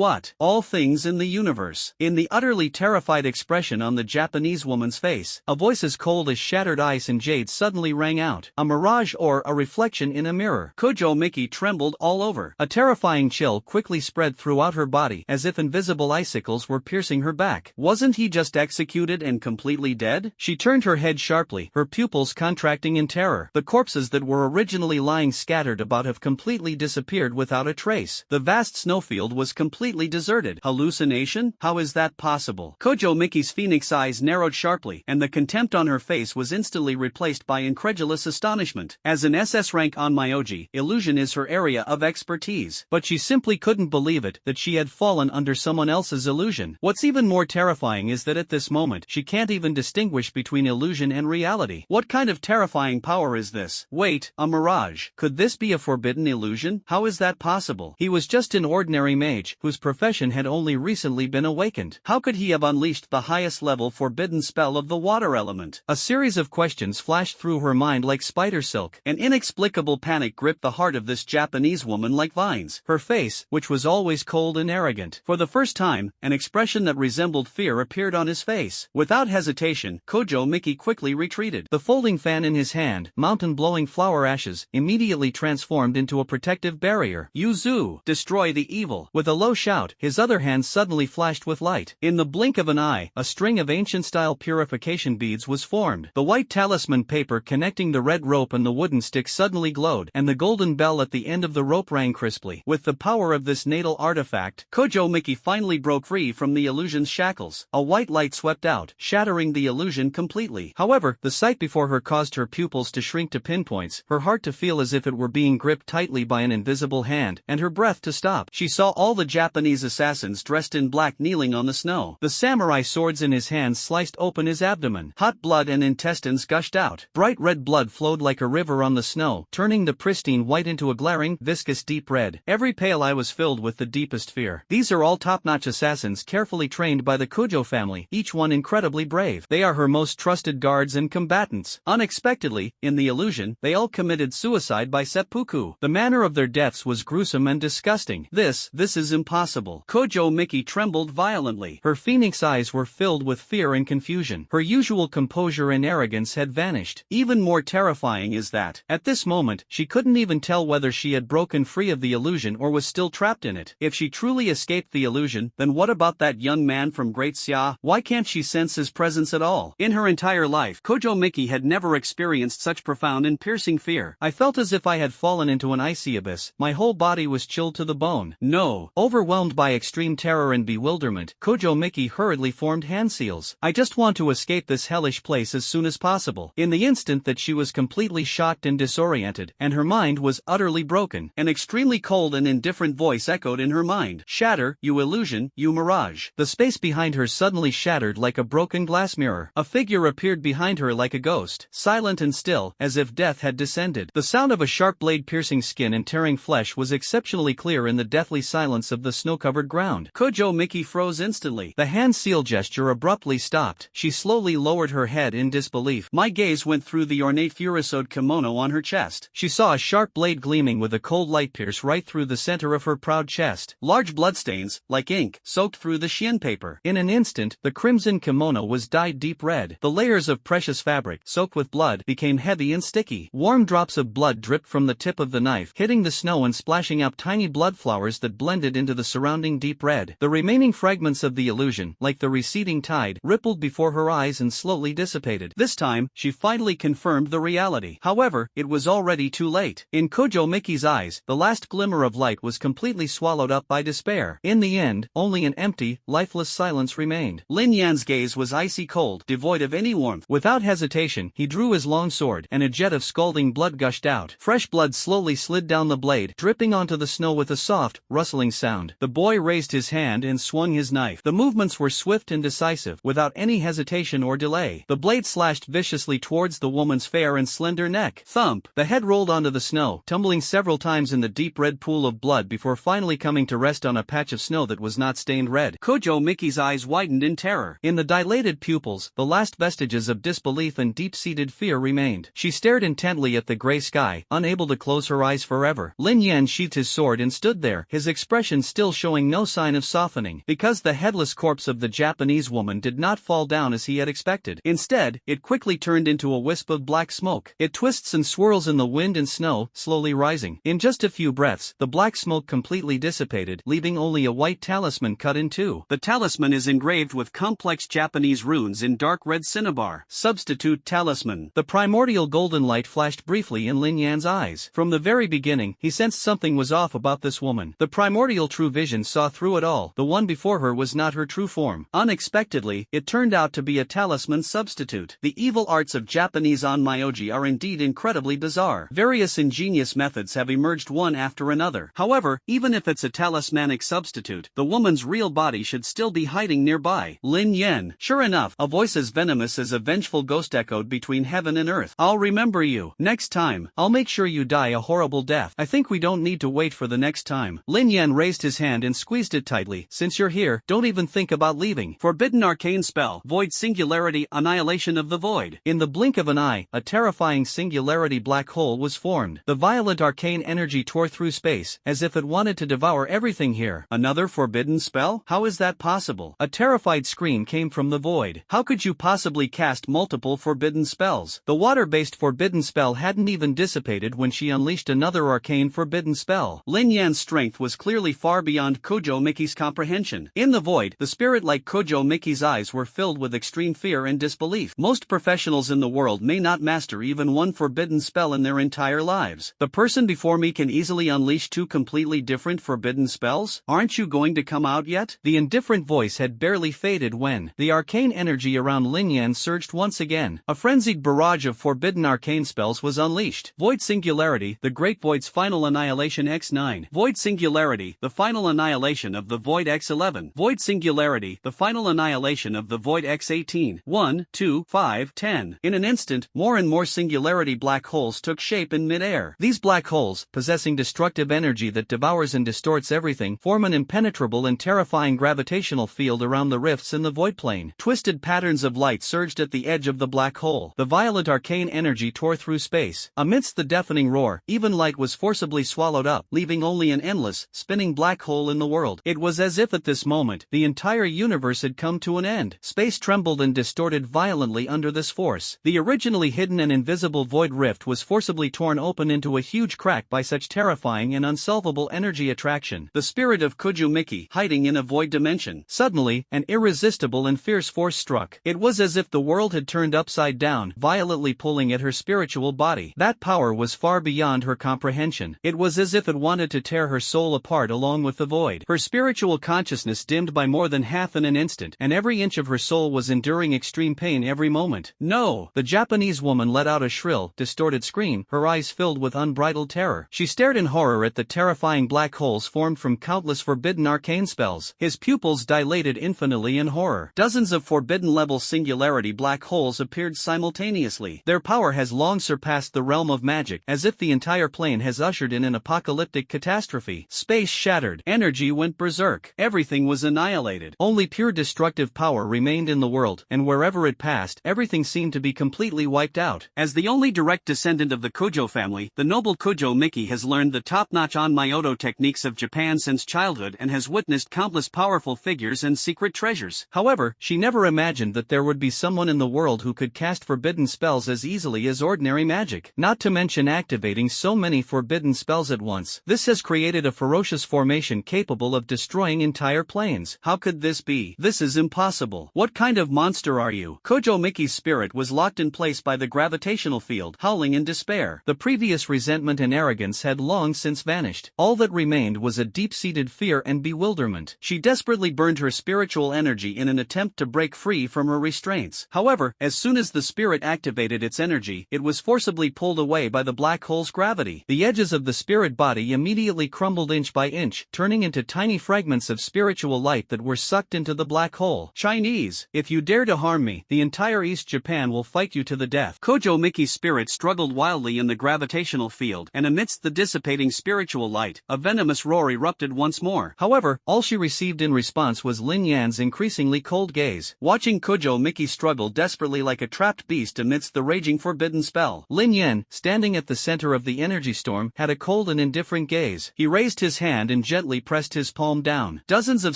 What? All things in the universe. In the utterly terrified expression on the Japanese woman's face, a voice as cold as shattered ice and jade suddenly rang out. A mirage or a reflection in a mirror? Kojo Miki trembled all over. A terrifying chill quickly spread throughout her body, as if invisible icicles were piercing her back. Wasn't he just executed and completely dead? She turned her head sharply, her pupils contracting in terror. The corpses that were originally lying scattered about have completely disappeared without a trace. The vast snowfield was completely deserted. Hallucination? How is that possible? Kojo Miki's phoenix eyes narrowed sharply, and the contempt on her face was instantly replaced by incredulous astonishment. As an SS rank on Myoji, illusion is her area of expertise. But she simply couldn't believe it, that she had fallen under someone else's illusion. What's even more terrifying is that at this moment, she can't even distinguish between illusion and reality. What kind of terrifying power is this? Wait, a mirage. Could this be a forbidden illusion? How is that possible? He was just an ordinary mage, whose profession had only recently been awakened. How could he have unleashed the highest level forbidden spell of the water element? A series of questions flashed through her mind like spider silk. An inexplicable panic gripped the heart of this Japanese woman like vines. Her face, which was always cold and arrogant, for the first time, an expression that resembled fear appeared on his face. Without hesitation, Kojo Miki quickly retreated. The folding fan in his hand, mountain-blowing flower ashes, immediately transformed into a protective barrier. Yuzu! Destroy the evil! With a low shout, his other hand suddenly flashed with light. In the blink of an eye, a string of ancient-style purification beads was formed. The white talisman paper connecting the red rope and the wooden stick suddenly glowed, and the golden bell at the end of the rope rang crisply. With the power of this natal artifact, Kojo Miki finally broke free from the illusion's shackles. A white light swept out, shattering the illusion completely. However, the sight before her caused her pupils to shrink to pinpoints, her heart to feel as if it were being gripped tightly by an invisible hand, and her breath to stop. She saw all the Japanese assassins dressed in black kneeling on the snow. The samurai swords in his hands sliced open his abdomen. Hot blood and intestines gushed out. Bright red blood flowed like a river on the snow, turning the pristine white into a glaring, viscous deep red. Every pale eye was filled with the deepest fear. These are all top-notch assassins carefully trained by the Kujo family, each one incredibly brave. They are her most trusted guards and combatants. Unexpectedly, in the illusion, they all committed suicide by seppuku. The manner of their deaths was gruesome and disgusting. This is impossible. Kojo Miki trembled violently. Her phoenix eyes were filled with fear and confusion. Her usual composure and arrogance had vanished. Even more terrifying is that, at this moment, she couldn't even tell whether she had broken free of the illusion or was still trapped in it. If she truly escaped the illusion, then what about that young man from Great Xia? Why can't she sense his presence at all? In her entire life, Kojo Miki had never experienced such profound and piercing fear. I felt as if I had fallen into an icy abyss. My whole body was chilled to the bone. No. Overwhelmed by extreme terror and bewilderment, Kojo Miki hurriedly formed hand seals. I just want to escape this hellish place as soon as possible. In the instant that she was completely shocked and disoriented, and her mind was utterly broken, an extremely cold and indifferent voice echoed in her mind. Shatter, you illusion, you mirage. The space behind her suddenly shattered like a broken glass mirror. A figure appeared behind her like a ghost, silent and still, as if death had descended. The sound of a sharp blade piercing skin and tearing flesh was exceptionally clear in the deathly silence of the snow-covered ground. Kojo Miki froze instantly. The hand seal gesture abruptly stopped. She slowly lowered her head in disbelief. My gaze went through the ornate furosode kimono on her chest. She saw a sharp blade gleaming with a cold light pierce right through the center of her proud chest. Large bloodstains, like ink, soaked through the chien paper. In an instant, the crimson kimono was dyed deep red. The layers of precious fabric, soaked with blood, became heavy and sticky. Warm drops of blood dripped from the tip of the knife, hitting the snow and splashing up tiny blood flowers that blended into the surrounding deep red. The remaining fragments of the illusion, like the receding tide, rippled before her eyes and slowly dissipated. This time, she finally confirmed the reality. However, it was already too late. In Kojo Miki's eyes, the last glimmer of light was completely swallowed up by despair. In the end, only an empty, lifeless silence remained. Lin Yan's gaze was icy cold, devoid of any warmth. Without hesitation, he drew his long sword, and a jet of scalding blood gushed out. Fresh blood slowly slid down the blade, dripping onto the snow with a soft, rustling sound. The boy raised his hand and swung his knife. The movements were swift and decisive, without any hesitation or delay. The blade slashed viciously towards the woman's fair and slender neck. Thump! The head rolled onto the snow, tumbling several times in the deep red pool of blood before finally coming to rest on a patch of snow that was not stained red. Kojo Miki's eyes widened in terror. In the dilated pupils, the last vestiges of disbelief and deep-seated fear remained. She stared intently at the gray sky, unable to close her eyes forever. Lin Yen sheathed his sword and stood there, his expression still showing no sign of softening. Because the headless corpse of the Japanese woman did not fall down as he had expected. Instead, it quickly turned into a wisp of black smoke. It twists and swirls in the wind and snow, slowly rising. In just a few breaths, the black smoke completely dissipated, leaving only a white talisman cut in two. The talisman is engraved with complex Japanese runes in dark red cinnabar. Substitute talisman. The primordial golden light flashed briefly in Lin Yan's eyes. From the very beginning, he sensed something was off about this woman. The primordial true vision saw through it all. The one before her was not her true form. Unexpectedly, it turned out to be a talisman substitute. The evil arts of Japanese onmyoji are indeed incredibly bizarre. Various ingenious methods have emerged one after another. However, even if it's a talismanic substitute, the woman's real body should still be hiding nearby. Lin Yen. Sure enough, a voice as venomous as a vengeful ghost echoed between heaven and earth. I'll remember you. Next time, I'll make sure you die a horrible death. I think we don't need to wait for the next time. Lin Yen raised his hand and squeezed it tightly. Since you're here, don't even think about leaving. Forbidden arcane spell. Void singularity. Annihilation of the void. In the blink of an eye, a terrifying singularity black hole was formed. The violent arcane energy tore through space, as if it wanted to devour everything here. Another forbidden spell? How is that possible? A terrified scream came from the void. How could you possibly cast multiple forbidden spells? The water-based forbidden spell hadn't even dissipated when she unleashed another arcane forbidden spell. Lin Yan's strength was clearly far beyond Kojo Miki's comprehension. In the void, the spirit like Kojo Miki's eyes were filled with extreme fear and disbelief. Most professionals in the world may not master even one forbidden spell in their entire lives. The person before me can easily unleash two completely different forbidden spells? Aren't you going to come out yet? The indifferent voice had barely faded when the arcane energy around Lin Yen surged once again. A frenzied barrage of forbidden arcane spells was unleashed. Void Singularity, the Great Void's final annihilation X9. Void Singularity, the final annihilation of the Void X11. Void Singularity, the final annihilation of the Void X18. 1, 2, 5, 10. In an instant, more and more singularity black holes took shape in mid-air. These black holes, possessing destructive energy that devours and distorts everything, form an impenetrable and terrifying gravitational field around the rifts in the void plane. Twisted patterns of light surged at the edge of the black hole. The violent arcane energy tore through space. Amidst the deafening roar, even light was forcibly swallowed up, leaving only an endless, spinning black hole in the world. It was as if at this moment, the entire universe had come to an end. Space trembled and distorted violently under this force. The originally hidden and invisible void rift was forcibly torn open into a huge crack by such terrifying and unsolvable energy attraction. The spirit of Kojo Miki, hiding in a void dimension. Suddenly, an irresistible and fierce force struck. It was as if the world had turned upside down, violently pulling at her spiritual body. That power was far beyond her comprehension. It was as if it wanted to tear her soul apart along with the void. Her spiritual consciousness dimmed by more than half in an instant, and every inch of her soul was enduring extreme pain every moment. No! The Japanese woman let out a shrill, distorted scream, her eyes filled with unbridled terror. She stared in horror at the terrifying black holes formed from countless forbidden arcane spells. His pupils dilated infinitely in horror. Dozens of forbidden-level singularity black holes appeared simultaneously. Their power has long surpassed the realm of magic, as if the entire plane has ushered in an apocalyptic catastrophe. Space shattered. Energy went berserk. berserk. Everything was annihilated. Only pure destructive power remained in the world, and wherever it passed, everything seemed to be completely wiped out. As the only direct descendant of the Kujo family, the noble Kujo Miki has learned the top-notch Onmyoto techniques of Japan since childhood and has witnessed countless powerful figures and secret treasures. However, she never imagined that there would be someone in the world who could cast forbidden spells as easily as ordinary magic, not to mention activating so many forbidden spells at once. This has created a ferocious formation capable of destroying entire planes. How could this be? This is impossible. What kind of monster are you? Kujo Miki's spirit was locked in place by the gravitational field, howling in despair. The previous resentment and arrogance had long since vanished. All that remained was a deep-seated fear and bewilderment. She desperately burned her spiritual energy in an attempt to break free from her restraints. However, as soon as the spirit activated its energy, it was forcibly pulled away by the black hole's gravity. The edges of the spirit body immediately crumbled inch by inch, turning into tiny fragments of spiritual light that were sucked into the black hole. Chinese, if you dare to harm me, the entire East Japan will fight you to the death. Kujo Miki's spirit struggled wildly in the gravitational field, and amidst the dissipating spiritual light, a venomous roar erupted once more. However, all she received in response was Lin Yan's increasingly cold gaze. Watching Kujo Miki struggle desperately like a trapped beast amidst the raging forbidden spell, Lin Yen, standing at the center of the energy storm, had a cold and indifferent gaze. He raised his hand and gently pressed his palm down. Dozens of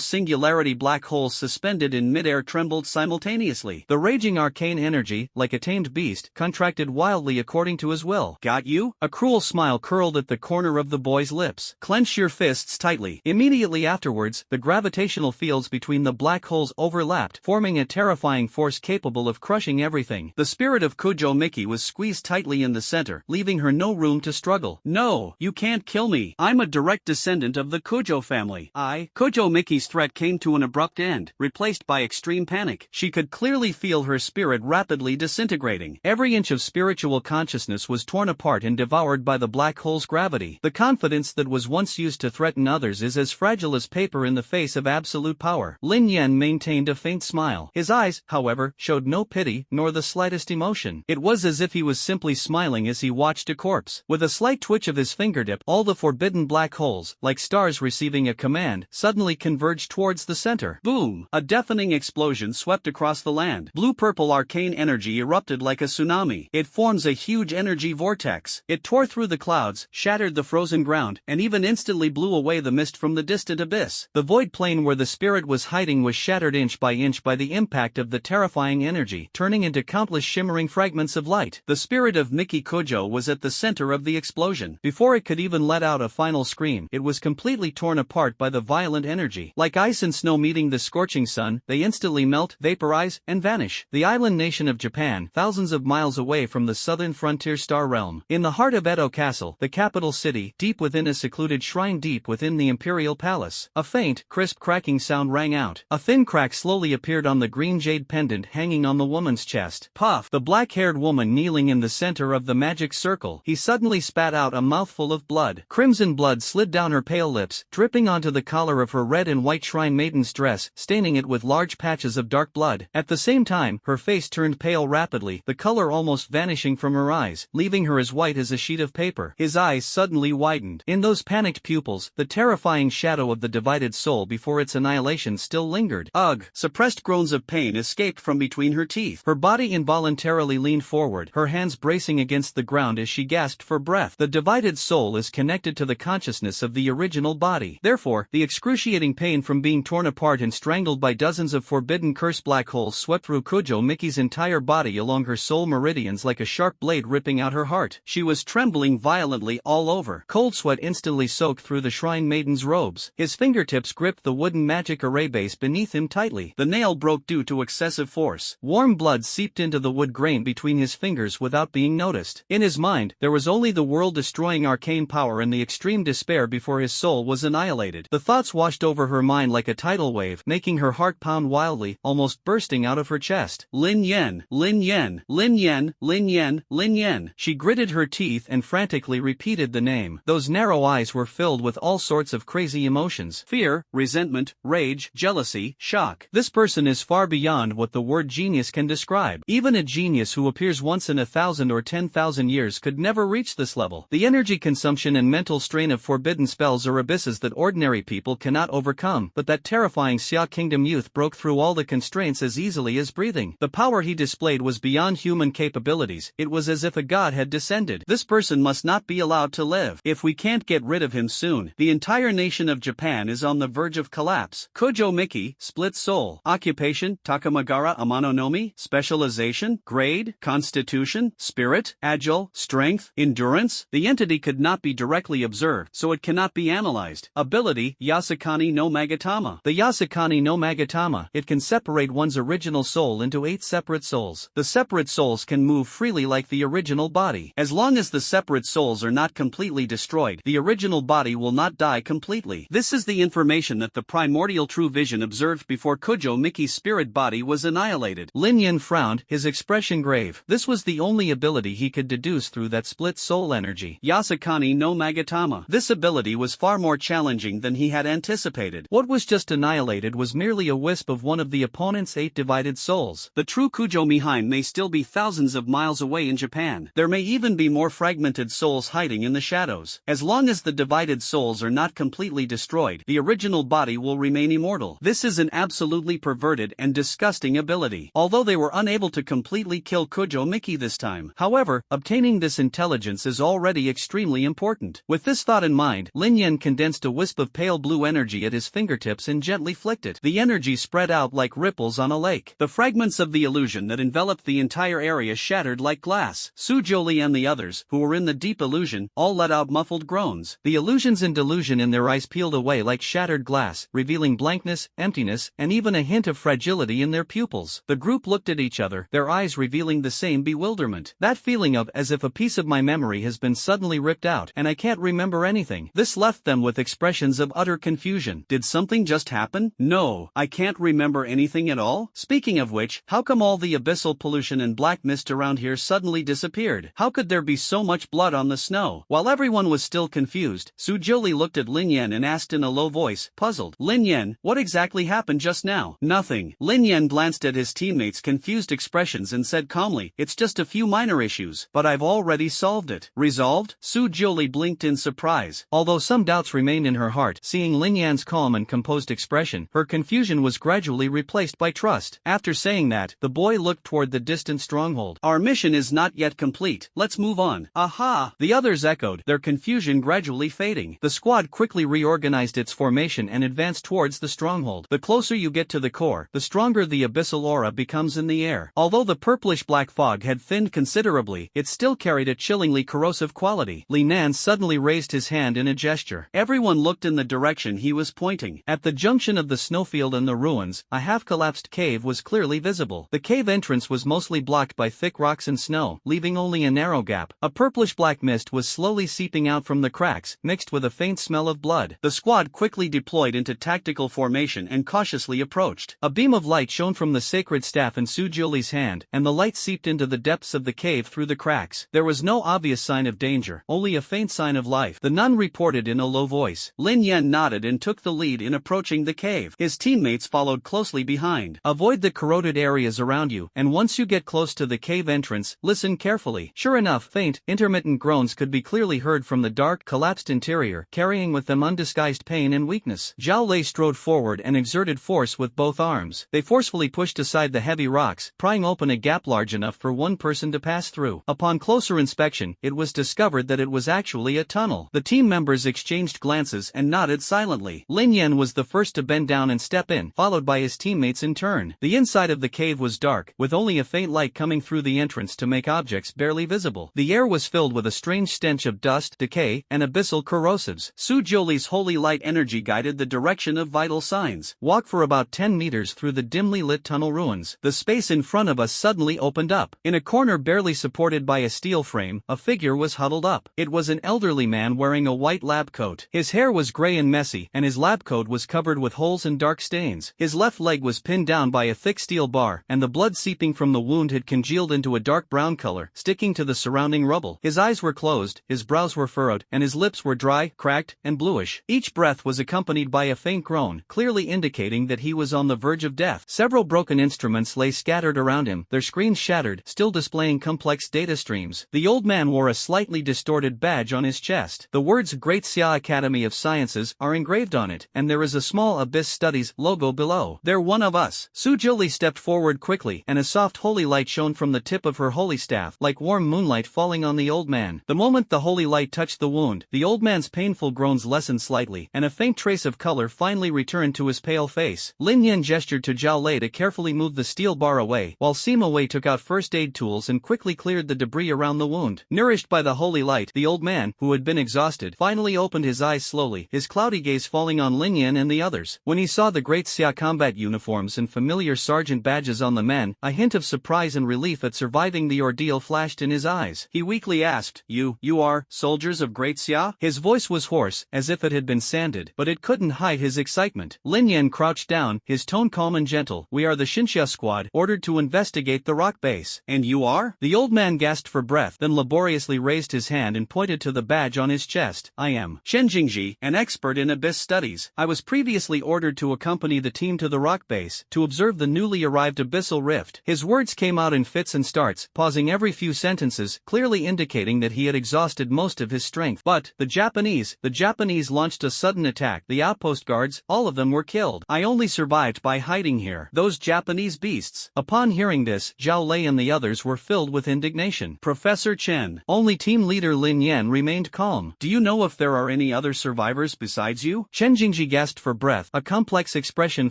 singularity black holes suspended in midair trembled simultaneously. The raging arcane energy, like a tamed beast, contracted wildly according to his will. Got you? A cruel smile curled at the corner of the boy's lips. Clench your fists tightly. Immediately afterwards, the gravitational fields between the black holes overlapped, forming a terrifying force capable of crushing everything. The spirit of Kujo Miki was squeezed tightly in the center, leaving her no room to struggle. No, you can't kill me. I'm a direct descendant of the Kujo family. Kujo Miki's threat came to an abrupt end, replaced by extreme panic. She could clearly feel her spirit rapidly disintegrating. Every inch of spiritual consciousness was torn apart and devoured by the black hole's gravity. The confidence that was once used to threaten others is as fragile as paper in the face of absolute power. Lin Yen maintained a faint smile. His eyes, however, showed no pity nor the slightest emotion. It was as if he was simply smiling as he watched a corpse. With a slight twitch of his fingertip, all the forbidden black holes, like stars receiving a command, suddenly converged towards the center. Boom! A deafening explosion swept across the land. Blue-purple arcane energy erupted like a tsunami. It forms a huge energy vortex. It tore through the clouds, shattered the frozen ground, and even instantly blew away the mist from the distant abyss. The void plane where the spirit was hiding was shattered inch by the impact of the terrifying energy, turning into countless shimmering fragments of light. The spirit of Miki Kujo was at the center of the explosion. Before it could even let out a final scream, it was completely torn apart by the violent energy. Like ice and snow meeting the scorching sun, they instantly melt, vaporize, and vanish. The island nation of Japan, thousands of miles away from the southern frontier star realm. In the heart of Edo Castle, the capital city, deep within a secluded shrine deep within the imperial palace, a faint, crisp cracking sound rang out. A thin crack slowly appeared on the green jade pendant hanging on the woman's chest. Puff! The black-haired woman kneeling in the center of the magic circle. He suddenly spat out a mouthful of blood. Crimson blood slid down her pale lips, dripping onto the collar of her red and white shrine maiden's dress, staining it with large patches of dark blood. At the same time, her face turned pale rapidly, the color almost vanishing from her eyes, leaving her as white as a sheet of paper. His eyes suddenly widened. In those panicked pupils, the terrifying shadow of the divided soul before its annihilation still lingered. Ugh! Suppressed groans of pain escaped from between her teeth. Her body involuntarily leaned forward, her hands bracing against the ground as she gasped for breath. The divided soul is connected to the consciousness of the original body. Therefore, the excruciating pain from being torn apart and strangled by dozens of forbidden cursed black holes swept through Kujo Miki's entire body along her soul meridians like a sharp blade ripping out her heart. She was trembling violently all over. Cold sweat instantly soaked through the shrine maiden's robes. His fingertips gripped the wooden magic array base beneath him tightly. The nail broke due to excessive force. Warm blood seeped into the wood grain between his fingers without being noticed. In his mind, there was only the world-destroying arcane power and the extreme despair before his soul was annihilated. The thoughts washed over her mind like a tidal wave, making her heart pound wildly, almost bursting out of her chest. Lin Yen, Lin Yen, Lin Yen, Lin Yen, Lin Yen. She gritted her teeth and frantically repeated the name. Those narrow eyes were filled with all sorts of crazy emotions. Fear, resentment, rage, jealousy, shock. This person is far beyond what the word genius can describe. Even a genius who appears once in 1,000 or 10,000 years could never reach this level. The energy consumption and mental strain of forbidden spells are abysses that ordinary people cannot overcome, but that terrifying Xia Kingdom youth broke through all the constraints as easily as breathing. The power he displayed was beyond human capabilities. It was as if a god had descended. This person must not be allowed to live. If we can't get rid of him soon, the entire nation of Japan is on the verge of collapse. Kojo Miki, split soul. Occupation, Takamagara Amanonomi. Specialization, grade, constitution, spirit, agile, strength, endurance. The entity could not be directly observed, so it cannot be analyzed. Ability, Yasukani no Magatama. The Yasukani no Magatama, it can separate one's original soul into 8 separate souls. The separate souls can move freely like the original body. As long as the separate souls are not completely destroyed, the original body will not die completely. This is the information that the primordial true vision observed before Kojo Miki's spirit body was annihilated. Lin Yen frowned, his expression grave. This was the only ability he could deduce through that split soul energy. Yasukani no Magatama. This ability was far more challenging than he had anticipated. What was just annihilated was merely a wisp of one of the opponent's 8 divided souls. The true Kujo Mihain may still be thousands of miles away in Japan. There may even be more fragmented souls hiding in the shadows. As long as the divided souls are not completely destroyed, the original body will remain immortal. This is an absolutely perverted and disgusting ability. Although they were unable to completely kill Kojo Miki this time, however, obtaining this intelligence is already extremely important. With this thought in mind, Lin Yen condensed a wisp of pale blue energy at his fingertips and gently flicked it. The energy spread out like ripples on a lake. The fragments of the illusion that enveloped the entire area shattered like glass. Sujoli and the others, who were in the deep illusion, all let out muffled groans. The illusions and delusion in their eyes peeled away like shattered glass, revealing blankness, emptiness, and even a hint of fragility in their pupils. The group looked at each other, their eyes revealing the same bewilderment. That feeling of as if a piece of my memory has been suddenly ripped out, and I can't remember anything. This left them with expressions of utter confusion. Did something just happen? No, I can't remember anything at all. Speaking of which, how come all the abyssal pollution and black mist around here suddenly disappeared? How could there be so much blood on the snow? While everyone was still confused, Sujoli looked at Lin Yen and asked in a low voice, puzzled, Lin Yen, what exactly happened just now? Nothing. Lin Yen glanced at his teammates' confused expressions and said calmly, it's just a few minor issues, but I've already solved it. Resolved? Sujoli blinked in surprise. Although some doubts remained in her heart, seeing Lin Yan's calm and composed expression, her confusion was gradually replaced by trust. After saying that, the boy looked toward the distant stronghold. Our mission is not yet complete. Let's move on. Aha! The others echoed, their confusion gradually fading. The squad quickly reorganized its formation and advanced towards the stronghold. The closer you get to the core, the stronger the abyssal aura becomes in the air. Although the purplish-black fog had thinned considerably, it still carried a chillingly corrosive quality. Li Nan suddenly raised his hand in a gesture. Everyone looked in the direction he was pointing. At the junction of the snowfield and the ruins, a half-collapsed cave was clearly visible. The cave entrance was mostly blocked by thick rocks and snow, leaving only a narrow gap. A purplish-black mist was slowly seeping out from the cracks, mixed with a faint smell of blood. The squad quickly deployed into tactical formation and cautiously approached. A beam of light shone from the sacred staff in Sujoli's hand, and the light seeped into the depths of the cave through the cracks. There was no obvious sign of danger, only a faint sign of life. The nun reported in a low voice. Lin Yen nodded and took the lead in approaching the cave. His teammates followed closely behind. Avoid the corroded areas around you, and once you get close to the cave entrance, listen carefully. Sure enough, faint, intermittent groans could be clearly heard from the dark, collapsed interior, carrying with them undisguised pain and weakness. Zhao Lei strode forward and exerted force with both arms. They forcefully pushed aside the heavy rocks, prying open a gap large enough for one person to pass through. Upon closer inspection, it was discovered that it was actually a tunnel. The team members exchanged glances and nodded silently. Lin Yen was the first to bend down and step in, followed by his teammates in turn. The inside of the cave was dark, with only a faint light coming through the entrance to make objects barely visible. The air was filled with a strange stench of dust, decay, and abyssal corrosives. Sujoli's holy light energy guided the direction of vital signs. Walk for about 10 meters through the dimly lit tunnel ruins. The space in front of us suddenly opened up. In a corner barely supported by a steel frame, a figure was huddled up. It was an elderly man wearing a white lab coat. His hair was gray and messy, and his lab coat was covered with holes and dark stains. His left leg was pinned down by a thick steel bar, and the blood seeping from the wound had congealed into a dark brown color, sticking to the surrounding rubble. His eyes were closed, his brows were furrowed, and his lips were dry, cracked, and bluish. Each breath was accompanied by a faint groan, clearly indicating that he was on the verge of death. Several broken instruments lay scattered around him, their screens shattered, still displaying complex data streams. The old man wore a slightly distorted badge on his chest. The words Great Xia Academy of Sciences are engraved engraved on it, and there is a small Abyss Studies logo below. They're one of us. Su Juli stepped forward quickly, and a soft holy light shone from the tip of her holy staff, like warm moonlight falling on the old man. The moment the holy light touched the wound, the old man's painful groans lessened slightly, and a faint trace of color finally returned to his pale face. Lin Yen gestured to Zhao Lei to carefully move the steel bar away, while Sima Wei took out first aid tools and quickly cleared the debris around the wound. Nourished by the holy light, the old man, who had been exhausted, finally opened his eyes slowly, his cloudy gaze falling on Lin Yen and the others. When he saw the great Xia combat uniforms and familiar sergeant badges on the men, a hint of surprise and relief at surviving the ordeal flashed in his eyes. He weakly asked, You are soldiers of Great Xia? His voice was hoarse, as if it had been sanded, but it couldn't hide his excitement. Lin Yen crouched down, his tone calm and gentle. We are the Xinxia squad, ordered to investigate the rock base. And you are? The old man gasped for breath, then laboriously raised his hand and pointed to the badge on his chest. I am Shen Jingji, an expert in Abyss studies. I was previously ordered to accompany the team to the rock base, to observe the newly arrived abyssal rift. His words came out in fits and starts, pausing every few sentences, clearly indicating that he had exhausted most of his strength. But, the Japanese launched a sudden attack. The outpost guards, all of them were killed. I only survived by hiding here. Those Japanese beasts. Upon hearing this, Zhao Lei and the others were filled with indignation. Professor Chen. Only team leader Lin Yen remained calm. Do you know if there are any other survivors besides you? Chen Jingji gasped for breath, a complex expression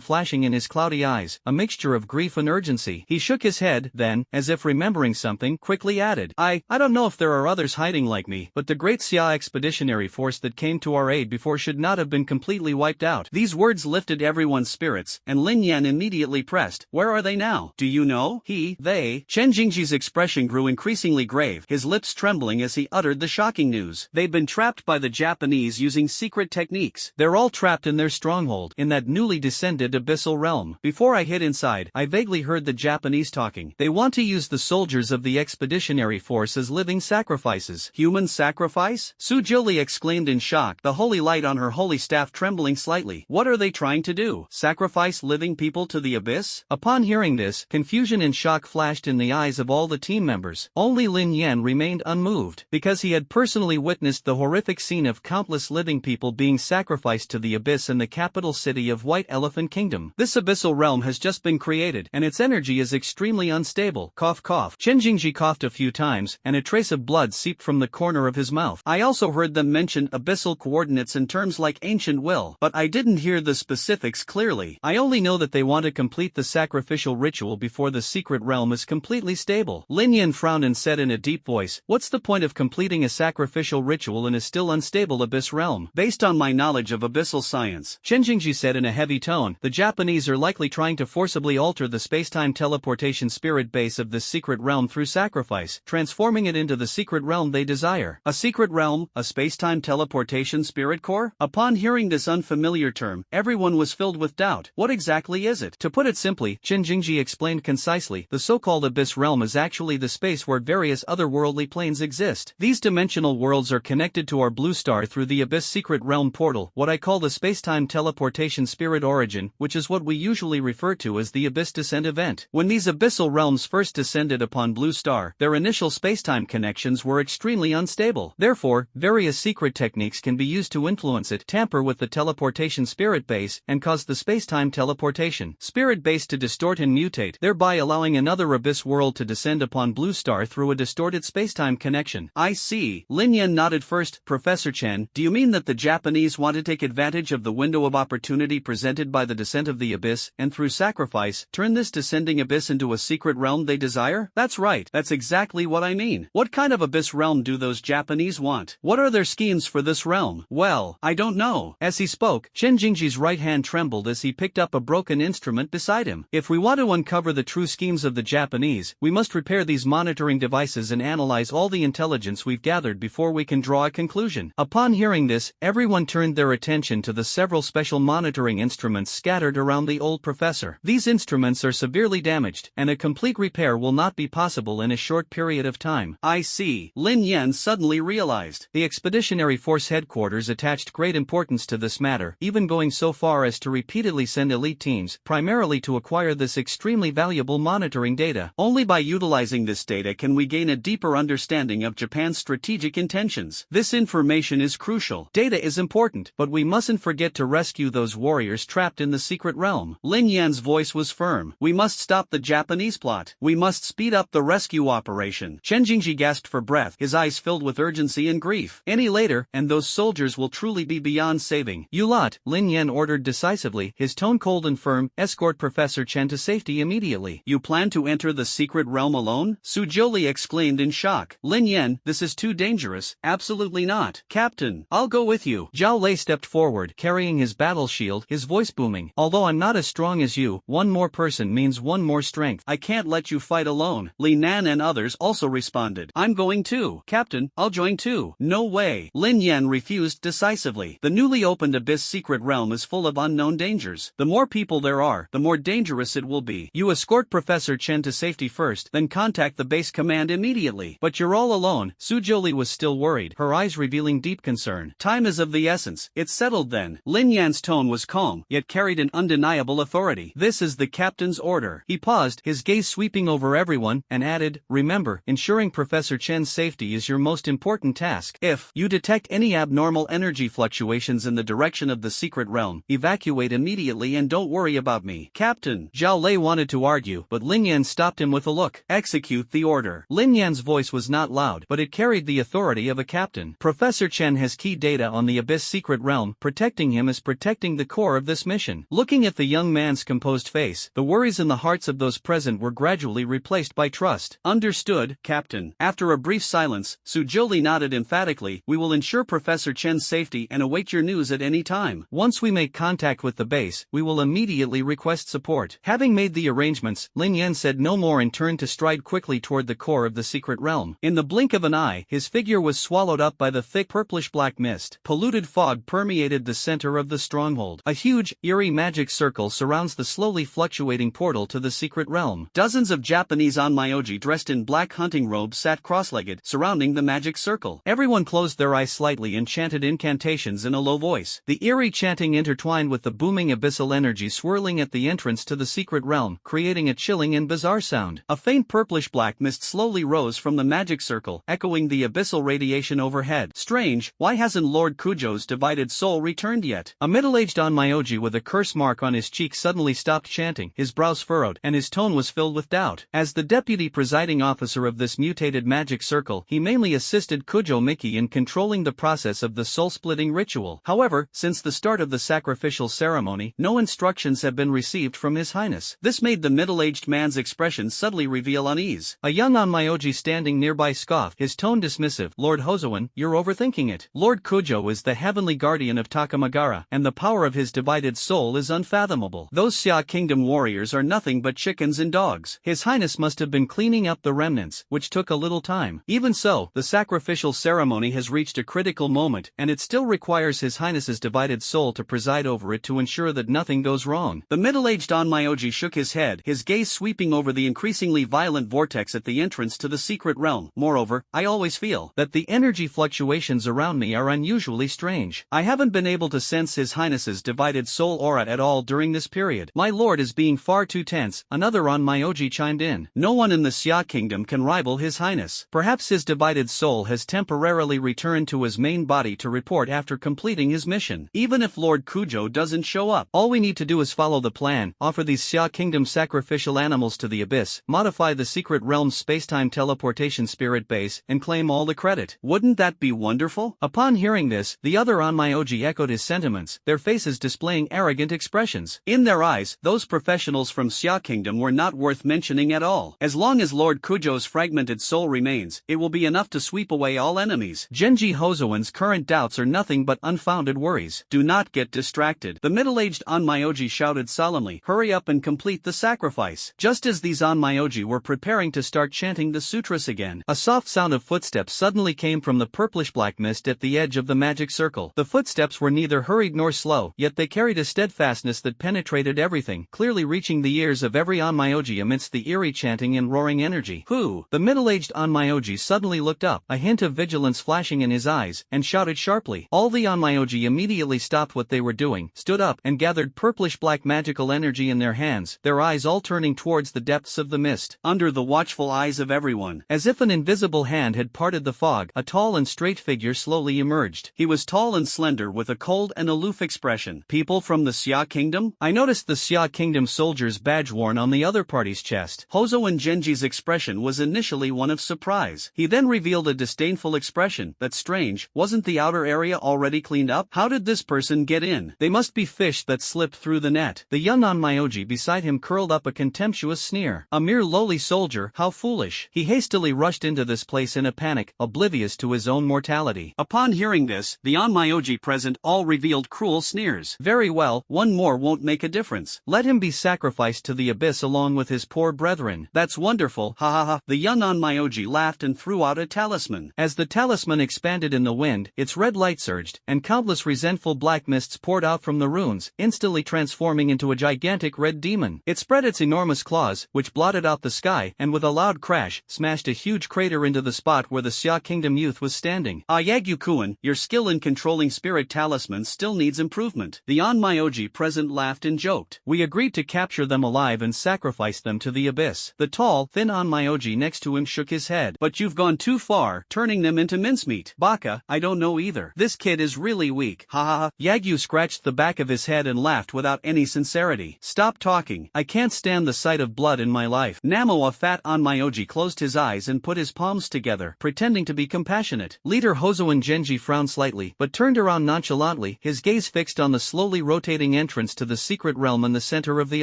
flashing in his cloudy eyes, a mixture of grief and urgency. He shook his head, then, as if remembering something, quickly added, I don't know if there are others hiding like me, but the Great Xia expeditionary force that came to our aid before should not have been completely wiped out. These words lifted everyone's spirits, and Lin Yen immediately pressed, Where are they now? Do you know? They. Chen Jingji's expression grew increasingly grave, his lips trembling as he uttered the shocking news. They'd been trapped by the Japanese using secret techniques. They're all trapped in their stronghold, in that newly descended abyssal realm. Before I hid inside, I vaguely heard the Japanese talking. They want to use the soldiers of the expeditionary force as living sacrifices. Human sacrifice? Su Juli exclaimed in shock, the holy light on her holy staff trembling slightly. What are they trying to do? Sacrifice living people to the abyss? Upon hearing this, confusion and shock flashed in the eyes of all the team members. Only Lin Yen remained unmoved, because he had personally witnessed the horrific scene of countless living people being sacrificed to the abyss in the capital city of White Elephant Kingdom. This abyssal realm has just been created, and its energy is extremely unstable. Cough cough. Chen Jingji coughed a few times, and a trace of blood seeped from the corner of his mouth. I also heard them mention abyssal coordinates in terms like ancient will, but I didn't hear the specifics clearly. I only know that they want to complete the sacrificial ritual before the secret realm is completely stable. Lin Yen frowned and said in a deep voice, What's the point of completing a sacrificial ritual in a still unstable abyss realm? Based on my knowledge of abyssal science, Chen Jingji said in a heavy tone, the Japanese are likely trying to forcibly alter the space-time teleportation spirit base of this secret realm through sacrifice, transforming it into the secret realm they desire. A secret realm? A space-time teleportation spirit core? Upon hearing this unfamiliar term, everyone was filled with doubt. What exactly is it? To put it simply, Chen Jingji explained concisely, the so-called abyss realm is actually the space where various otherworldly planes exist. These dimensional worlds are connected to our blue star through the abyss secret realm portal, what I call the space-time teleportation spirit origin, which is what we usually refer to as the abyss descent event. When these abyssal realms first descended upon blue star, their initial space-time connections were extremely unstable. Therefore, various secret techniques can be used to influence it, tamper with the teleportation spirit base, and cause the space-time teleportation spirit base to distort and mutate, thereby allowing another abyss world to descend upon blue star through a distorted space-time connection. I see. Lin Yen nodded first. Professor Chen, do you mean that the Japanese want to take advantage of the window of opportunity presented by the descent of the abyss, and through sacrifice, turn this descending abyss into a secret realm they desire? That's right. That's exactly what I mean. What kind of abyss realm do those Japanese want? What are their schemes for this realm? Well, I don't know. As he spoke, Chen Jingji's right hand trembled as he picked up a broken instrument beside him. If we want to uncover the true schemes of the Japanese, we must repair these monitoring devices and analyze all the intelligence we've gathered before we can draw a conclusion. Upon hearing this, everyone turned their attention to the several special monitoring instruments scattered around the old professor. These instruments are severely damaged, and a complete repair will not be possible in a short period of time. I see. Lin Yen suddenly realized. The Expeditionary Force headquarters attached great importance to this matter, even going so far as to repeatedly send elite teams, primarily to acquire this extremely valuable monitoring data. Only by utilizing this data can we gain a deeper understanding of Japan's strategic intentions. This information is crucial. Data is important, but but we mustn't forget to rescue those warriors trapped in the secret realm. Lin Yen's voice was firm. We must stop the Japanese plot. We must speed up the rescue operation. Chen Jingji gasped for breath, his eyes filled with urgency and grief. Any later, and those soldiers will truly be beyond saving. You lot, Lin Yen ordered decisively, his tone cold and firm, escort Professor Chen to safety immediately. You plan to enter the secret realm alone? Su Jiuli exclaimed in shock. Lin Yen, this is too dangerous. Absolutely not. Captain, I'll go with you. Zhao Lei stepped forward, carrying his battle shield, his voice booming. Although I'm not as strong as you, one more person means one more strength. I can't let you fight alone. Li Nan and others also responded. I'm going too. Captain, I'll join too. No way. Lin Yen refused decisively. The newly opened Abyss secret realm is full of unknown dangers. The more people there are, the more dangerous it will be. You escort Professor Chen to safety first, then contact the base command immediately. But you're all alone. Su Jiuli was still worried, her eyes revealing deep concern. Time is of the essence. It's settled then. Lin Yan's tone was calm, yet carried an undeniable authority. This is the captain's order. He paused, his gaze sweeping over everyone, and added, remember, ensuring Professor Chen's safety is your most important task. If you detect any abnormal energy fluctuations in the direction of the secret realm, evacuate immediately and don't worry about me. Captain, Zhao Lei wanted to argue, but Lin Yan stopped him with a look. Execute the order. Lin Yan's voice was not loud, but it carried the authority of a captain. Professor Chen has key data on the Abyss secret realm. Protecting him is protecting the core of this mission. Looking at the young man's composed face, the worries in the hearts of those present were gradually replaced by trust. Understood, Captain. After a brief silence, Su Jiuli nodded emphatically. We will ensure Professor Chen's safety and await your news at any time. Once we make contact with the base, we will immediately request support. Having made the arrangements, Lin Yen said no more and turned to stride quickly toward the core of the secret realm. In the blink of an eye, his figure was swallowed up by the thick purplish-black mist. Polluted fog permeated the center of the stronghold. A huge, eerie magic circle surrounds the slowly fluctuating portal to the secret realm. Dozens of Japanese onmyoji dressed in black hunting robes sat cross-legged, surrounding the magic circle. Everyone closed their eyes slightly and chanted incantations in a low voice. The eerie chanting intertwined with the booming abyssal energy swirling at the entrance to the secret realm, creating a chilling and bizarre sound. A faint purplish-black mist slowly rose from the magic circle, echoing the abyssal radiation overhead. Strange, why hasn't Lord Kujo's divided soul returned yet? A middle-aged onmyoji with a curse mark on his cheek suddenly stopped chanting, his brows furrowed, and his tone was filled with doubt. As the deputy presiding officer of this mutated magic circle, he mainly assisted Kujo Miki in controlling the process of the soul-splitting ritual. However, since the start of the sacrificial ceremony, no instructions have been received from His Highness. This made the middle-aged man's expression subtly reveal unease. A young onmyoji standing nearby scoffed, his tone dismissive. Lord Hozoan, you're overthinking it. Lord Kujo is the heavenly guardian of Takamagara, and the power of his divided soul is unfathomable. Those Xia Kingdom warriors are nothing but chickens and dogs. His Highness must have been cleaning up the remnants, which took a little time. Even so, the sacrificial ceremony has reached a critical moment, and it still requires His Highness's divided soul to preside over it to ensure that nothing goes wrong. The middle-aged onmyoji shook his head, his gaze sweeping over the increasingly violent vortex at the entrance to the secret realm. Moreover, I always feel that the energy fluctuations around me are unusually strange. I haven't been able to sense His Highness's divided soul aura at all during this period. My lord is being far too tense. Another onmyoji chimed in. No one in the Xia Kingdom can rival His Highness. Perhaps his divided soul has temporarily returned to his main body to report after completing his mission. Even if Lord Kujo doesn't show up, all we need to do is follow the plan, offer these Xia Kingdom sacrificial animals to the abyss, modify the secret realm's spacetime teleportation spirit base, and claim all the credit. Wouldn't that be wonderful? Upon hearing this, the other onmyoji echoed his sentiments, their faces displaying arrogant expressions. In their eyes, those professionals from Xia Kingdom were not worth mentioning at all. As long as Lord Kujo's fragmented soul remains, it will be enough to sweep away all enemies. Genji Hozoan's current doubts are nothing but unfounded worries. Do not get distracted. The middle-aged onmyoji shouted solemnly, hurry up and complete the sacrifice. Just as these onmyoji were preparing to start chanting the sutras again, a soft sound of footsteps suddenly came from the purplish-black mist at the edge of the magic circle. The footsteps were neither hurried nor slow, yet they carried a steadfastness that penetrated everything, clearly reaching the ears of every onmyoji amidst the eerie chanting and roaring energy. Who? The middle-aged onmyoji suddenly looked up, a hint of vigilance flashing in his eyes, and shouted sharply. All the onmyoji immediately stopped what they were doing, stood up, and gathered purplish-black magical energy in their hands, their eyes all turning towards the depths of the mist. Under the watchful eyes of everyone, as if an invisible hand had parted the fog, a tall and straight figure slowly emerged. He was tall and slender, slender with a cold and aloof expression. People from the Xia Kingdom? I noticed the Xia Kingdom soldier's badge worn on the other party's chest. Hozo and Genji's expression was initially one of surprise. He then revealed a disdainful expression. That's strange, wasn't the outer area already cleaned up? How did this person get in? They must be fish that slipped through the net. The young Onmyoji beside him curled up a contemptuous sneer. A mere lowly soldier, how foolish. He hastily rushed into this place in a panic, oblivious to his own mortality. Upon hearing this, the Onmyoji present all revealed cruel sneers. Very well, one more won't make a difference. Let him be sacrificed to the abyss along with his poor brethren. That's wonderful, ha ha ha. The young Onmyoji laughed and threw out a talisman. As the talisman expanded in the wind, its red light surged, and countless resentful black mists poured out from the runes, instantly transforming into a gigantic red demon. It spread its enormous claws, which blotted out the sky, and with a loud crash, smashed a huge crater into the spot where the Xia Kingdom youth was standing. Yagyu-kun, your skill in controlling spirit talismans still needs improvement. The Onmyoji present laughed and joked. We agreed to capture them alive and sacrifice them to the abyss. The tall, thin Onmyoji next to him shook his head. But you've gone too far, turning them into mincemeat. Baka, I don't know either. This kid is really weak. Ha ha ha. Yagyu scratched the back of his head and laughed without any sincerity. Stop talking. I can't stand the sight of blood in my life. Namo, a fat Onmyoji, closed his eyes and put his palms together, pretending to be compassionate. Leader Hozo and Genji frowned slightly, but turned around nonchalantly, his gaze fixed on the slowly rotating entrance to the secret realm in the center of the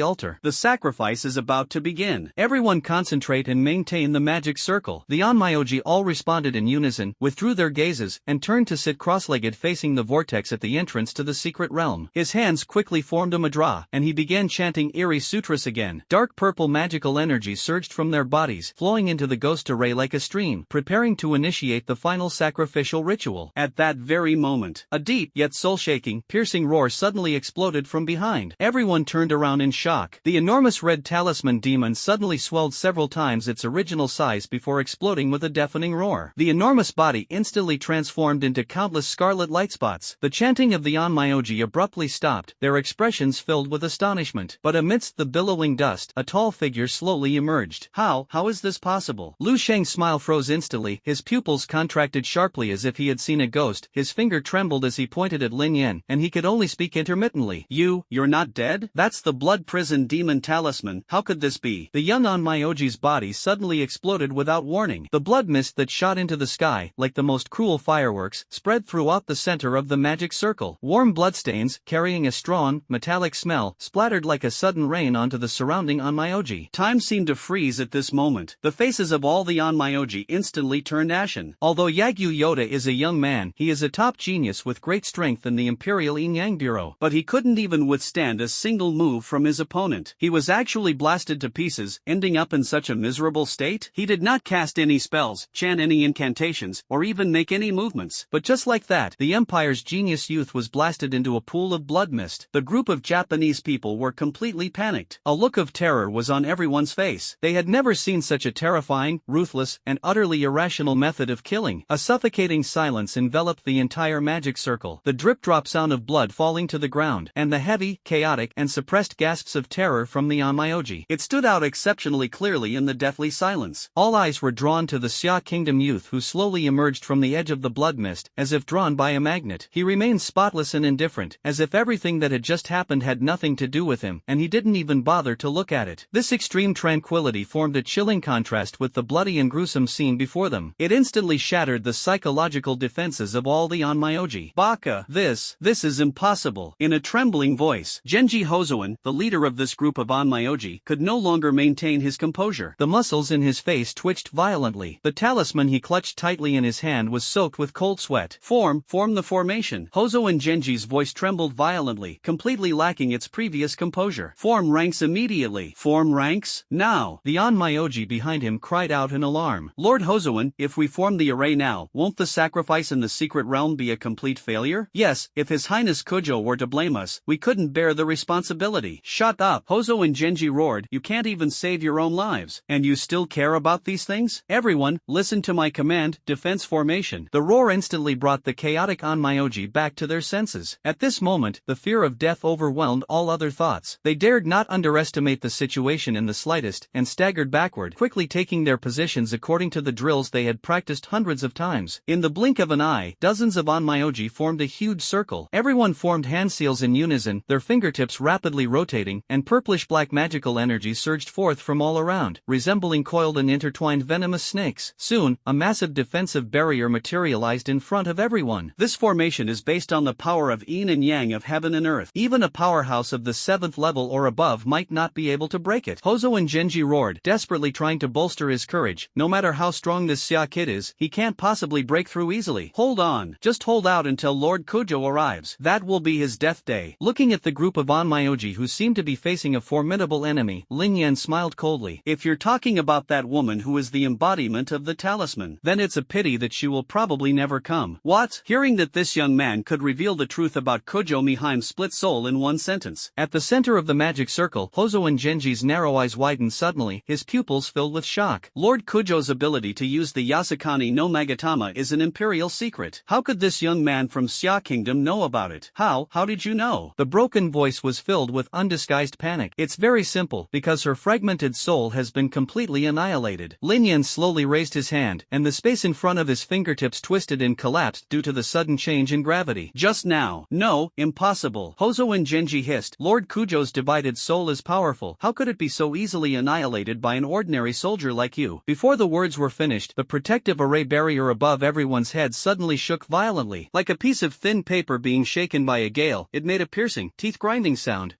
altar. The sacrifice is about to begin. Everyone concentrate and maintain the magic circle. The Onmyoji all responded in unison, withdrew their gazes, and turned to sit cross-legged facing the vortex at the entrance to the secret realm. His hands quickly formed a mudra, and he began chanting eerie sutras again. Dark purple magical energy surged from their bodies, flowing into the ghost array like a stream, preparing to initiate the final sacrificial ritual. At that very moment, a deep, yet soul-shaking, piercing roar suddenly exploded from behind. Everyone turned around in shock. The enormous red talisman demon suddenly swelled several times its original size before exploding with a deafening roar. The enormous body instantly transformed into countless scarlet light spots. The chanting of the Onmyoji abruptly stopped, their expressions filled with astonishment. But amidst the billowing dust, a tall figure slowly emerged. How is this possible? Lu Sheng's smile froze instantly, his pupils contracted sharply as if he had seen a ghost, his finger trembled as he pointed at Lin Yen, and he could only speak intermittently. You're not dead? That's the blood prison demon talisman, how could this be? The young Onmyoji's body suddenly exploded without warning. The blood mist that shot into the sky, like the most cruel fireworks, spread throughout the center of the magic circle. Warm bloodstains, carrying a strong, metallic smell, splattered like a sudden rain onto the surrounding Onmyoji. Time seemed to freeze at this moment. The faces of all the Onmyoji instantly turned ashen. Although Yagyu Yoda is a young man, he is a top genius with great strength in the Imperial Yin-Yang Bureau. But he couldn't even withstand a single move from his opponent. He was actually blasted to pieces, ending up in such a miserable state. He did not cast any spells, chant any incantations, or even make any movements. But just like that, the Empire's genius youth was blasted into a pool of blood mist. The group of Japanese people were completely panicked. A look of terror was on everyone's face. They had never seen such a terrifying, ruthless, and utterly irrational method of killing. A suffocating silence enveloped the entire magic circle. The drip-drop sound of blood falling to the ground, and the heavy, chaotic, and suppressed gasps of terror from the Onmyoji. It stood out exceptionally clearly in the deathly silence. All eyes were drawn to the Xia Kingdom youth who slowly emerged from the edge of the blood mist, as if drawn by a magnet. He remained spotless and indifferent, as if everything that had just happened had nothing to do with him, and he didn't even bother to look at it. This extreme tranquility formed a chilling contrast with the bloody and gruesome scene before them. It instantly shattered the psychological defenses of all the Onmyoji. Baka, this is impossible. In a trembling voice, Genji Hozoan, the leader of this group of Onmyoji, could no longer maintain his composure. The muscles in his face twitched violently. The talisman he clutched tightly in his hand was soaked with cold sweat. Form the formation. Hozo and Genji's voice trembled violently, completely lacking its previous composure. Form ranks immediately. Form ranks? Now. The Onmyoji behind him cried out in alarm. Lord Hozoan, if we form the array now, won't the sacrifice in the secret realm be a complete failure? Yes, if His Highness Kujo were to blame us, we couldn't bear the responsibility. Shut up, Hozo and Genji roared. You can't even save your own lives. And you still care about these things? Everyone, listen to my command, defense formation. The roar instantly brought the chaotic Onmyoji back to their senses. At this moment, the fear of death overwhelmed all other thoughts. They dared not underestimate the situation in the slightest, and staggered backward, quickly taking their positions according to the drills they had practiced hundreds of times. In the blink of an eye, dozens of Onmyoji formed a huge circle. Everyone formed hand seals in unison, their fingertips rapidly rotating, and purplish-black magical energy surged forth from all around, resembling coiled and intertwined venomous snakes. Soon, a massive defensive barrier materialized in front of everyone. This formation is based on the power of yin and yang of heaven and earth. Even a powerhouse of the 7th level or above might not be able to break it. Hozo and Genji roared, desperately trying to bolster his courage. No matter how strong this Xia kid is, he can't possibly break through easily. Hold on. Just hold out until Lord Kujo arrives. That will be his death day. Looking at the group of Onmyoji who seemed to be facing a formidable enemy, Lin Yen smiled coldly. If you're talking about that woman who is the embodiment of the talisman, then it's a pity that she will probably never come. What? Hearing that this young man could reveal the truth about Kujo Mihaim's split soul in one sentence. At the center of the magic circle, Hozo and Genji's narrow eyes widened suddenly, his pupils filled with shock. Lord Kujo's ability to use the Yasukani no Magatama is an imperial secret. How could this young man from Xia Kingdom know about it? How did you know? The broken voice was filled with undisguised panic. It's very simple, because her fragmented soul has been completely annihilated. Lin Yen slowly raised his hand, and the space in front of his fingertips twisted and collapsed due to the sudden change in gravity. Just now. No, impossible. Hozo and Genji hissed. Lord Kujo's divided soul is powerful. How could it be so easily annihilated by an ordinary soldier like you? Before the words were finished, the protective array barrier above everyone's head suddenly shook violently. Like a piece of thin paper being shaken by a gale, it made a piercing, teeth-grinding sound.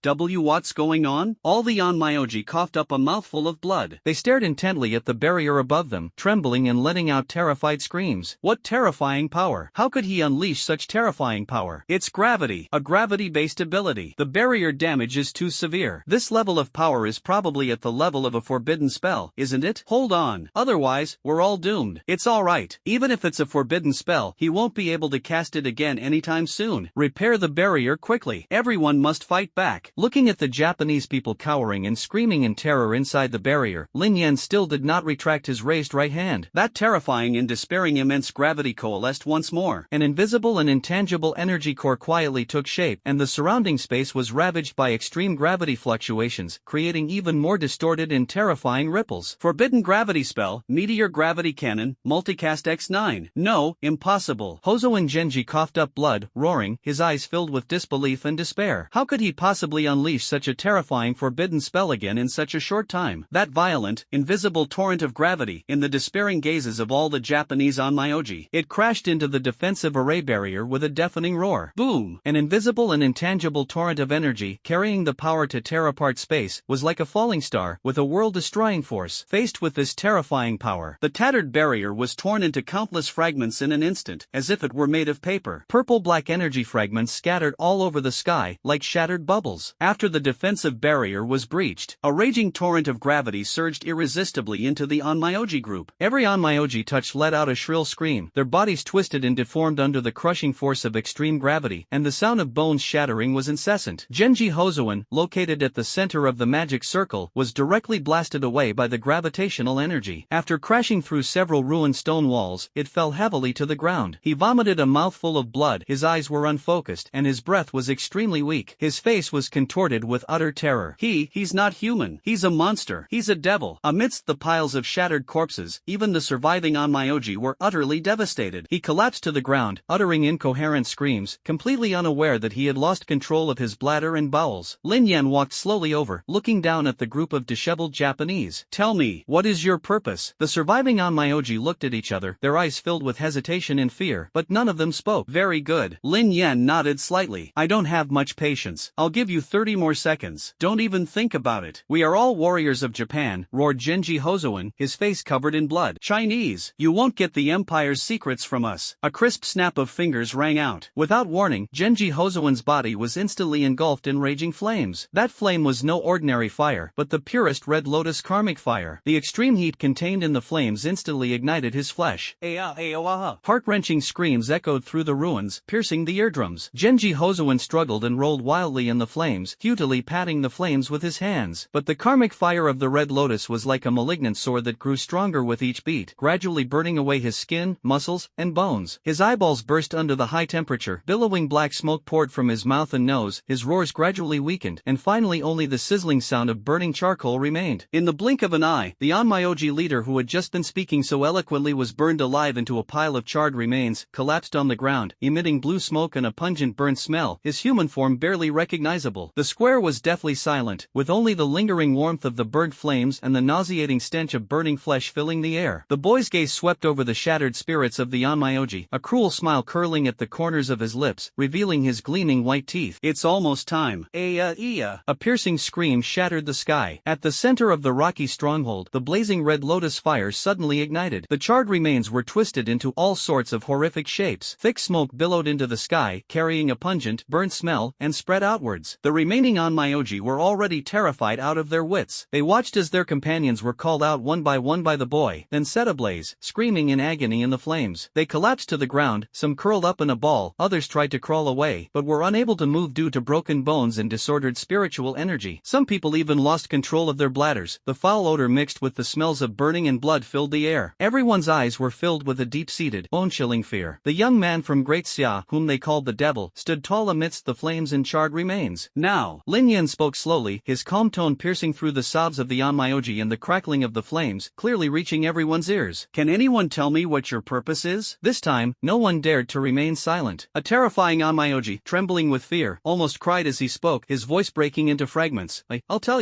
What's going on? All the Onmyoji coughed up a mouthful of blood. They stared intently at the barrier above them, trembling and letting out terrified screams. What terrifying power! How could he unleash such terrifying power? It's gravity, a gravity-based ability. The barrier damage is too severe. This level of power is probably at the level of a forbidden spell, isn't it? Hold on. Otherwise, we're all doomed. It's alright. Even if it's a forbidden spell, he won't be able to cast it again anytime soon. Repair the barrier quickly. Everyone must fight back. Looking at the Japanese people cowering and screaming in terror inside the barrier, Lin Yen still did not retract his raised right hand. That terrifying and despairing immense gravity coalesced once more. An invisible and intangible energy core quietly took shape, and the surrounding space was ravaged by extreme gravity fluctuations, creating even more distorted and terrifying ripples. Forbidden gravity spell, meteor gravity cannon, multicast X9. No, impossible. Hozo and Genji coughed up blood, roaring, his eyes filled with disbelief and despair. How could he possibly unleash such a terrifying forbidden spell again in such a short time? That violent, invisible torrent of gravity, in the despairing gazes of all the Japanese Onmyoji, it crashed into the defensive array barrier with a deafening roar. Boom! An invisible and intangible torrent of energy, carrying the power to tear apart space, was like a falling star, with a world-destroying force. Faced with this terrifying power, the tattered barrier was torn into countless fragments in an instant, as if it were made of paper. Purple-black energy fragments scattered all over the sky, like shattered bubbles. After the defensive barrier was breached, a raging torrent of gravity surged irresistibly into the Onmyoji group. Every Onmyoji touched let out a shrill scream, their bodies twisted and deformed under the crushing force of extreme gravity, and the sound of bones shattering was incessant. Genji Hozoan, located at the center of the magic circle, was directly blasted away by the gravitational energy. After crashing through several ruined stone walls, it fell heavily to the ground. He vomited a mouthful of blood, his eyes were unfocused, and his breath was extremely weak. His face was contorted with utter terror. He's not human. He's a monster. He's a devil. Amidst the piles of shattered corpses, even the surviving Onmyoji were utterly devastated. He collapsed to the ground, uttering incoherent screams, completely unaware that he had lost control of his bladder and bowels. Lin Yen walked slowly over, looking down at the group of disheveled Japanese. Tell me, what is your purpose? The surviving Onmyoji looked at each other, their eyes filled with hesitation and fear, but none of them spoke. Very good. Lin Yen nodded slightly. I don't have much patience. I'll give you 30 more seconds. Don't even think about it. We are all warriors of Japan, roared Genji Hozoan, his face covered in blood. Chinese, you won't get the Empire's secrets from us. A crisp snap of fingers rang out. Without warning, Genji Hozoan's body was instantly engulfed in raging flames. That flame was no ordinary fire, but the purest red lotus karmic fire. The extreme heat contained in the flames instantly ignited his flesh. Heart-wrenching screams echoed through the ruins, piercing the eardrums. Genji Hozoan struggled and rolled wildly in the flames, futilely patting the flames with his hands. But the karmic fire of the red lotus was like a malignant sword that grew stronger with each beat, gradually burning away his skin, muscles, and bones. His eyeballs burst under the high temperature, billowing black smoke poured from his mouth and nose, his roars gradually weakened, and finally only the sizzling sound of burning charcoal remained. In the blink of an eye, the Onmyoji leader who had just been speaking so eloquently was burned alive into a pile of charred remains, collapsed on the ground, ground, emitting blue smoke and a pungent burnt smell, his human form barely recognizable. The square was deathly silent, with only the lingering warmth of the burnt flames and the nauseating stench of burning flesh filling the air. The boy's gaze swept over the shattered spirits of the Onmyoji, a cruel smile curling at the corners of his lips, revealing his gleaming white teeth. "It's almost time." A piercing scream shattered the sky. At the center of the rocky stronghold, the blazing red lotus fire suddenly ignited. The charred remains were twisted into all sorts of horrific shapes. Thick smoke billowed into the sky, carrying a pungent, burnt smell, and spread outwards. The remaining Onmyoji were already terrified out of their wits. They watched as their companions were called out one by the boy, then set ablaze, screaming in agony in the flames. They collapsed to the ground, some curled up in a ball, others tried to crawl away, but were unable to move due to broken bones and disordered spiritual energy. Some people even lost control of their bladders. The foul odor mixed with the smells of burning and blood filled the air. Everyone's eyes were filled with a deep-seated, bone-chilling fear. The young man from Great Xia, whom they called the Devil, stood tall amidst the flames and charred remains. "Now," Lin Yen spoke slowly, his calm tone piercing through the sobs of the Onmyoji and the crackling of the flames, clearly reaching everyone's ears. "Can anyone tell me what your purpose is?" This time, no one dared to remain silent. A terrifying Onmyoji, trembling with fear, almost cried as he spoke, his voice breaking into fragments. I'll tell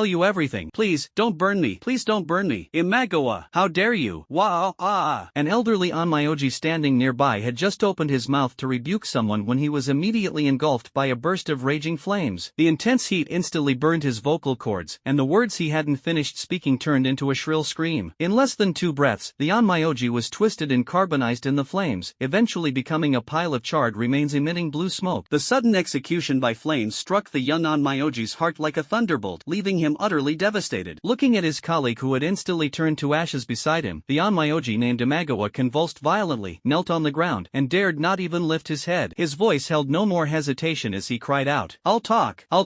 you everything. Please, don't burn me. Please don't burn me. Imagawa, how dare you? An elderly Onmyoji standing nearby had just opened his mouth to rebuke someone when he was immediately engulfed by a burst of raging flames. The intense heat instantly burned his vocal cords, and the words he hadn't finished speaking turned into a shrill scream. In less than 2 breaths, the Onmyoji was twisted and carbonized in the flames, eventually becoming a pile of charred remains emitting blue smoke. The sudden execution by flames struck the young Onmyoji's heart like a thunderbolt, leaving him utterly devastated. Looking at his colleague who had instantly turned to ashes beside him, the Onmyoji named Imagawa convulsed violently, knelt on the ground, and dared not even lift his head. His voice held no more hesitation as he cried out, I'll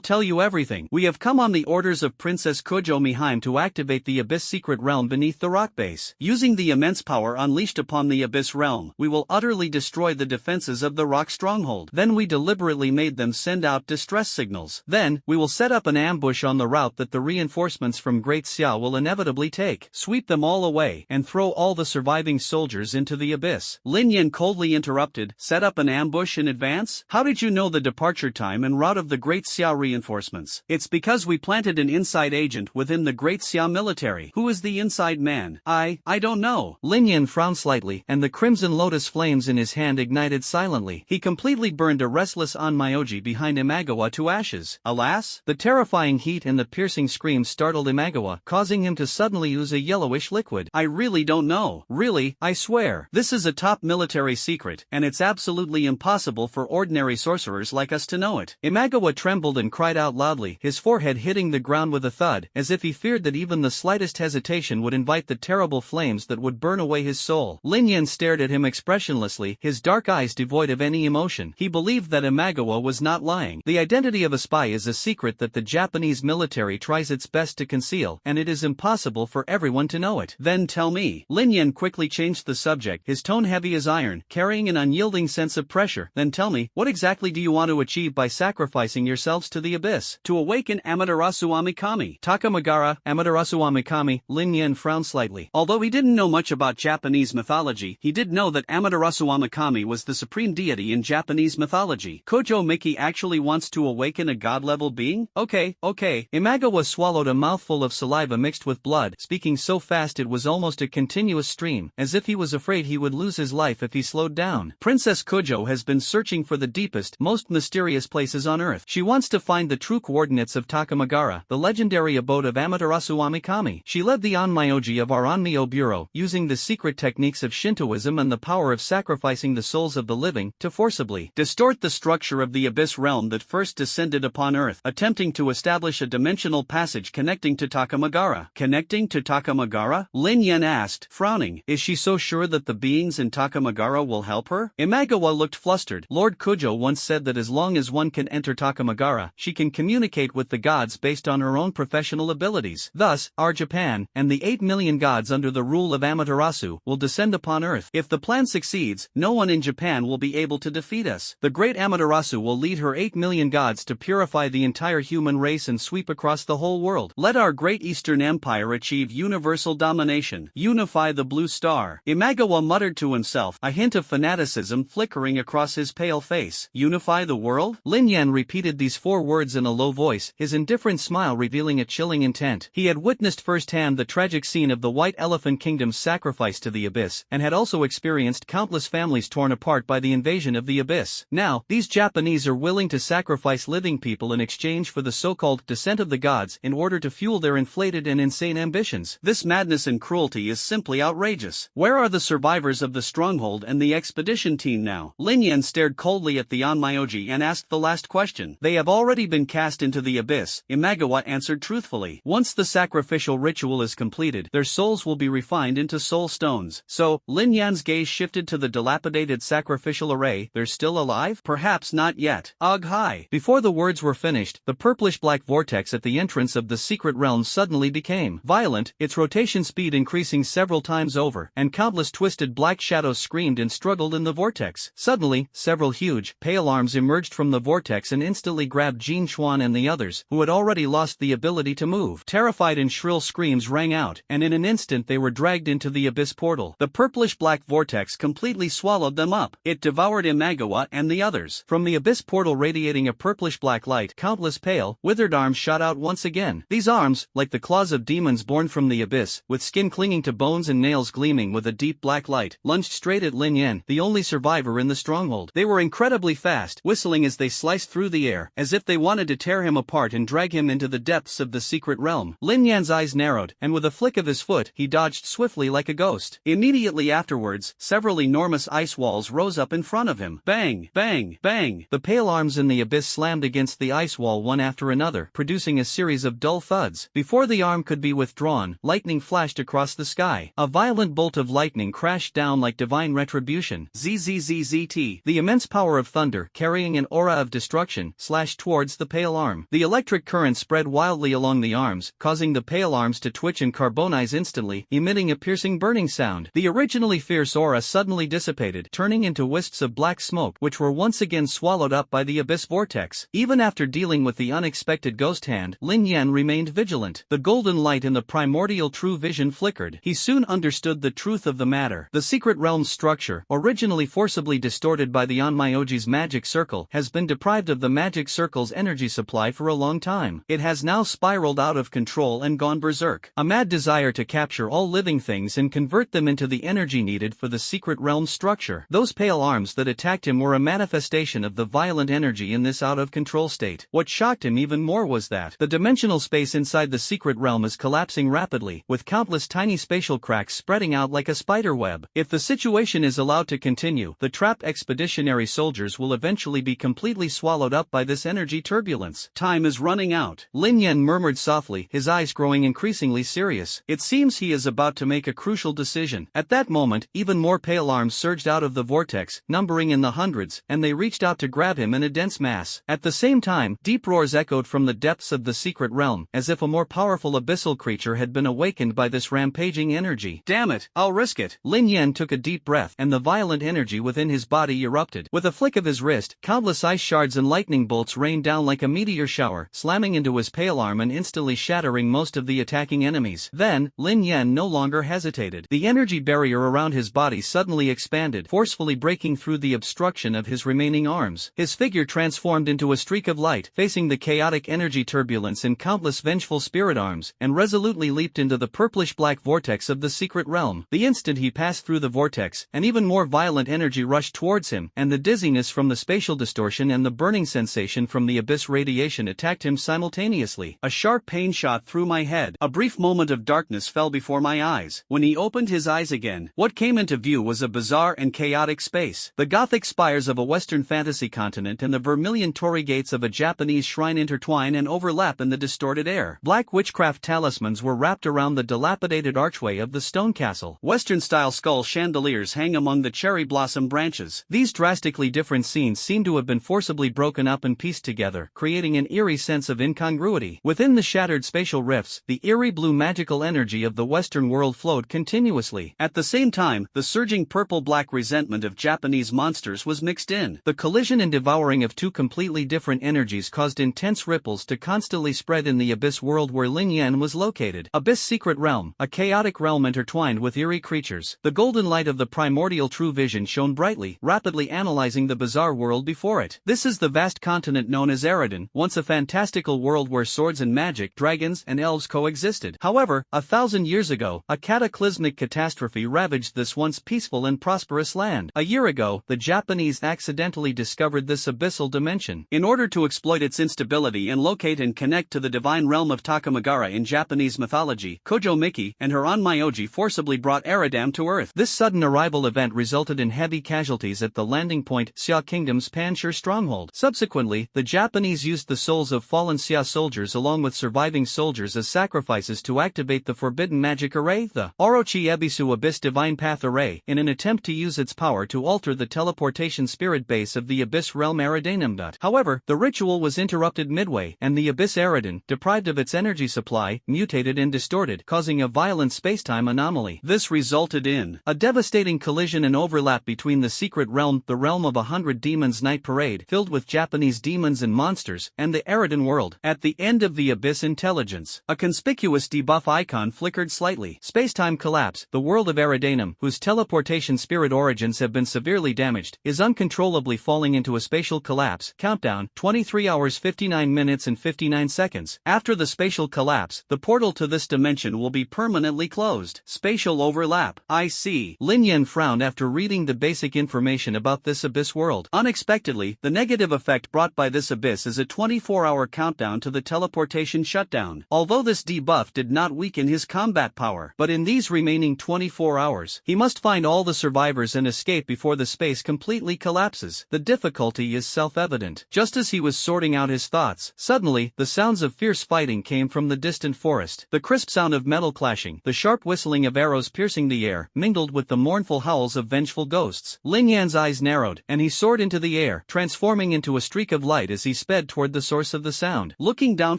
tell you everything. We have come on the orders of Princess Kojo Mihaim to activate the Abyss secret realm beneath the rock base. Using the immense power unleashed upon the Abyss realm, we will utterly destroy the defenses of the rock stronghold. Then we deliberately made them send out distress signals. Then, we will set up an ambush on the route that the reinforcements from Great Xia will inevitably take, sweep them all away, and throw all the surviving soldiers into the abyss. Lin Yen coldly interrupted, set up an ambush in advance? How did you know the departure time and route of the Great Xia reinforcements? It's because we planted an inside agent within the Great Xia military. Who is the inside man? I don't know. Lin Yen frowned slightly, and the crimson lotus flames in his hand ignited silently. He completely burned a restless Onmyoji behind Imagawa to ashes. Alas, the terrifying heat and the piercing screams startled Imagawa, causing him to suddenly ooze a yellowish liquid. I really don't know. Really, I swear. This is a top military secret, and it's absolutely impossible for ordinary sorcerers like us to know it. Imagawa trembled and cried out loudly, his forehead hitting the ground with a thud, as if he feared that even the slightest hesitation would invite the terrible flames that would burn away his soul. Lin Yen stared at him expressionlessly, his dark eyes devoid of any emotion. He believed that Imagawa was not lying. The identity of a spy is a secret that the Japanese military tries its best to conceal, and it is impossible for everyone to know it. Then tell me. Lin Yen quickly changed the subject, his tone heavy as iron, carrying an unyielding sense of pressure. Then tell me, what exactly do you want to achieve by sacrificing yourselves to the abyss? To awaken Amaterasu Amikami. Takamagara, Amaterasu Amikami. Lin Yen frowned slightly. Although he didn't know much about Japanese mythology, he did know that Amaterasu Amikami was the supreme deity in Japanese mythology. Kojo Miki actually wants to awaken a god-level being? Okay. Imagawa swallowed a mouthful of saliva mixed with blood, speaking so fast it was almost a continuous stream, as if he was afraid he would lose his life if he slowed down. Princess Kojo has been searching for the deepest, most mysterious places on Earth. She wants to find the true coordinates of Takamagara, the legendary abode of Amaterasu Amikami. She led the Onmyoji of our Onmyo Bureau, using the secret techniques of Shintoism and the power of sacrificing the souls of the living, to forcibly distort the structure of the Abyss realm that first descended upon Earth, attempting to establish a dimensional passage connecting to Takamagara. Connecting to Takamagara? Lin Yen asked, frowning. Is she so sure that the beings in Takamagara will help her? Imagawa looked flustered. Lord Kojo once said that as long as one can enter Takamagara, she can communicate with the gods based on her own professional abilities. Thus, our Japan, and the 8 million gods under the rule of Amaterasu, will descend upon Earth. If the plan succeeds, no one in Japan will be able to defeat us. The great Amaterasu will lead her 8 million gods to purify the entire human race and sweep across the whole world. Let our great Eastern Empire achieve universal domination. Unify the Blue Star. Imagawa muttered to himself, a hint of fanaticism cynicism flickering across his pale face. Unify the world? Lin Yen repeated these 4 words in a low voice, his indifferent smile revealing a chilling intent. He had witnessed firsthand the tragic scene of the White Elephant Kingdom's sacrifice to the Abyss, and had also experienced countless families torn apart by the invasion of the Abyss. Now, these Japanese are willing to sacrifice living people in exchange for the so-called descent of the gods in order to fuel their inflated and insane ambitions. This madness and cruelty is simply outrageous. Where are the survivors of the stronghold and the expedition team now? Lin Yen stared coldly at the Onmyoji and asked the last question. They have already been cast into the abyss, Imagawa answered truthfully. Once the sacrificial ritual is completed, their souls will be refined into soul stones. So, Lin Yan's gaze shifted to the dilapidated sacrificial array. They're still alive? Perhaps not yet. Ugh hi. Before the words were finished, the purplish-black vortex at the entrance of the secret realm suddenly became violent, its rotation speed increasing several times over, and countless twisted black shadows screamed and struggled in the vortex. Suddenly, several huge, pale arms emerged from the vortex and instantly grabbed Jin Chuan and the others, who had already lost the ability to move. Terrified and shrill screams rang out, and in an instant they were dragged into the abyss portal. The purplish-black vortex completely swallowed them up. It devoured Imagawa and the others. From the abyss portal radiating a purplish-black light, countless pale, withered arms shot out once again. These arms, like the claws of demons born from the abyss, with skin clinging to bones and nails gleaming with a deep black light, lunged straight at Lin Yen, the only survivor in the stronghold. They were incredibly fast, whistling as they sliced through the air, as if they wanted to tear him apart and drag him into the depths of the secret realm. Lin Yan's eyes narrowed, and with a flick of his foot, he dodged swiftly like a ghost. Immediately afterwards, several enormous ice walls rose up in front of him. Bang, bang, bang. The pale arms in the abyss slammed against the ice wall one after another, producing a series of dull thuds. Before the arm could be withdrawn, lightning flashed across the sky. A violent bolt of lightning crashed down like divine retribution. ZZZZT. The immense power of thunder, carrying an aura of destruction, slashed towards the pale arm. The electric current spread wildly along the arms, causing the pale arms to twitch and carbonize instantly, emitting a piercing burning sound. The originally fierce aura suddenly dissipated, turning into wisps of black smoke, which were once again swallowed up by the abyss vortex. Even after dealing with the unexpected ghost hand, Lin Yen remained vigilant. The golden light in the primordial true vision flickered. He soon understood the truth of the matter. The secret realm's structure, originally forcibly distorted by the Onmyoji's magic circle, has been deprived of the magic circle's energy supply for a long time. It has now spiraled out of control and gone berserk. A mad desire to capture all living things and convert them into the energy needed for the secret realm's structure. Those pale arms that attacked him were a manifestation of the violent energy in this out-of-control state. What shocked him even more was that the dimensional space inside the secret realm is collapsing rapidly, with countless tiny spatial cracks spreading out like a spider web. If the situation is allowed to continue, the trapped expeditionary soldiers will eventually be completely swallowed up by this energy turbulence. Time is running out. Lin Yen murmured softly, his eyes growing increasingly serious. It seems he is about to make a crucial decision. At that moment, even more pale arms surged out of the vortex, numbering in the hundreds, and they reached out to grab him in a dense mass. At the same time, deep roars echoed from the depths of the secret realm, as if a more powerful abyssal creature had been awakened by this rampaging energy. Damn it, I'll risk it. Lin Yen took a deep breath, and the violent energy within his body erupted. With a flick of his wrist, countless ice shards and lightning bolts rained down like a meteor shower, slamming into his pale arm and instantly shattering most of the attacking enemies. Then, Lin Yen no longer hesitated. The energy barrier around his body suddenly expanded, forcefully breaking through the obstruction of his remaining arms. His figure transformed into a streak of light, facing the chaotic energy turbulence in countless vengeful spirit arms, and resolutely leaped into the purplish-black vortex of the secret realm. The instant he passed through the vortex, an even more violent energy rushed towards him, and the dizziness from the spatial distortion and the burning sensation from the abyss radiation attacked him simultaneously. A sharp pain shot through my head. A brief moment of darkness fell before my eyes. When he opened his eyes again, what came into view was a bizarre and chaotic space. The Gothic spires of a Western fantasy continent and the vermilion torii gates of a Japanese shrine intertwine and overlap in the distorted air. Black witchcraft talismans were wrapped around the dilapidated archway of the stone castle. Western-style skull chandeliers hang among the cherry blossom branches. These drastically different scenes seem to have been forcibly broken up and pieced together, creating an eerie sense of incongruity. Within the shattered spatial rifts, the eerie blue magical energy of the Western world flowed continuously. At the same time, the surging purple-black resentment of Japanese monsters was mixed in. The collision and devouring of two completely different energies caused intense ripples to constantly spread in the abyss world where Lin Yen was located. Abyss secret realm, a chaotic realm intertwined with eerie creatures. The golden light of the primordial true vision shone brightly, rapidly analyzing the bizarre world before it. This is the vast continent known as Eridan, once a fantastical world where swords and magic, dragons and elves coexisted. However, 1,000 years ago, a cataclysmic catastrophe ravaged this once peaceful and prosperous land. A year ago, the Japanese accidentally discovered this abyssal dimension. In order to exploit its instability and locate and connect to the divine realm of Takamagara in Japanese mythology, Kojo Miki and her Onmyoji forcibly brought Eridam to Earth. This sudden arrival event resulted in heavy casualties at the landing point, Xia Kingdom's Panshur stronghold. Subsequently, the Japanese used the souls of fallen Xia soldiers along with surviving soldiers as sacrifices to activate the forbidden magic array, the Orochi Ebisu Abyss Divine Path Array, in an attempt to use its power to alter the teleportation spirit base of the Abyss realm Eridanum. However, the ritual was interrupted midway, and the Abyss Eridan, deprived of its energy supply, mutated and distorted, causing a violent spacetime anomaly. This resulted in a devastating collision and overlap between the secret realm, the realm of 100 Demons Night Parade, filled with Japanese demons and monsters, and the Eridan world. At the end of the Abyss Intelligence, a conspicuous debuff icon flickered slightly. Spacetime collapse. The world of Eridanum, whose teleportation spirit origins have been severely damaged, is uncontrollably falling into a spatial collapse. Countdown, 23 hours 59 minutes and 59 seconds. After the spatial collapse, the portal to this dimension will be permanently closed. Spatial overlap. I see. Lin Yen frowned after reading the basic information about this abyss world. Unexpectedly, the negative effect brought by this abyss is a 24-hour countdown to the teleportation shutdown. Although this debuff did not weaken his combat power, but in these remaining 24 hours, he must find all the survivors and escape before the space completely collapses. The difficulty is self-evident. Just as he was sorting out his thoughts, suddenly, the sounds of fierce fighting came from the distant forest. The crisp sound of metal clashing, the sharp whistling of arrows piercing the air, mingled with the mournful howls of vengeful ghosts. Lin Yan's eyes narrowed, and he soared into the air, transforming into a streak of light as he sped toward the source of the sound. Looking down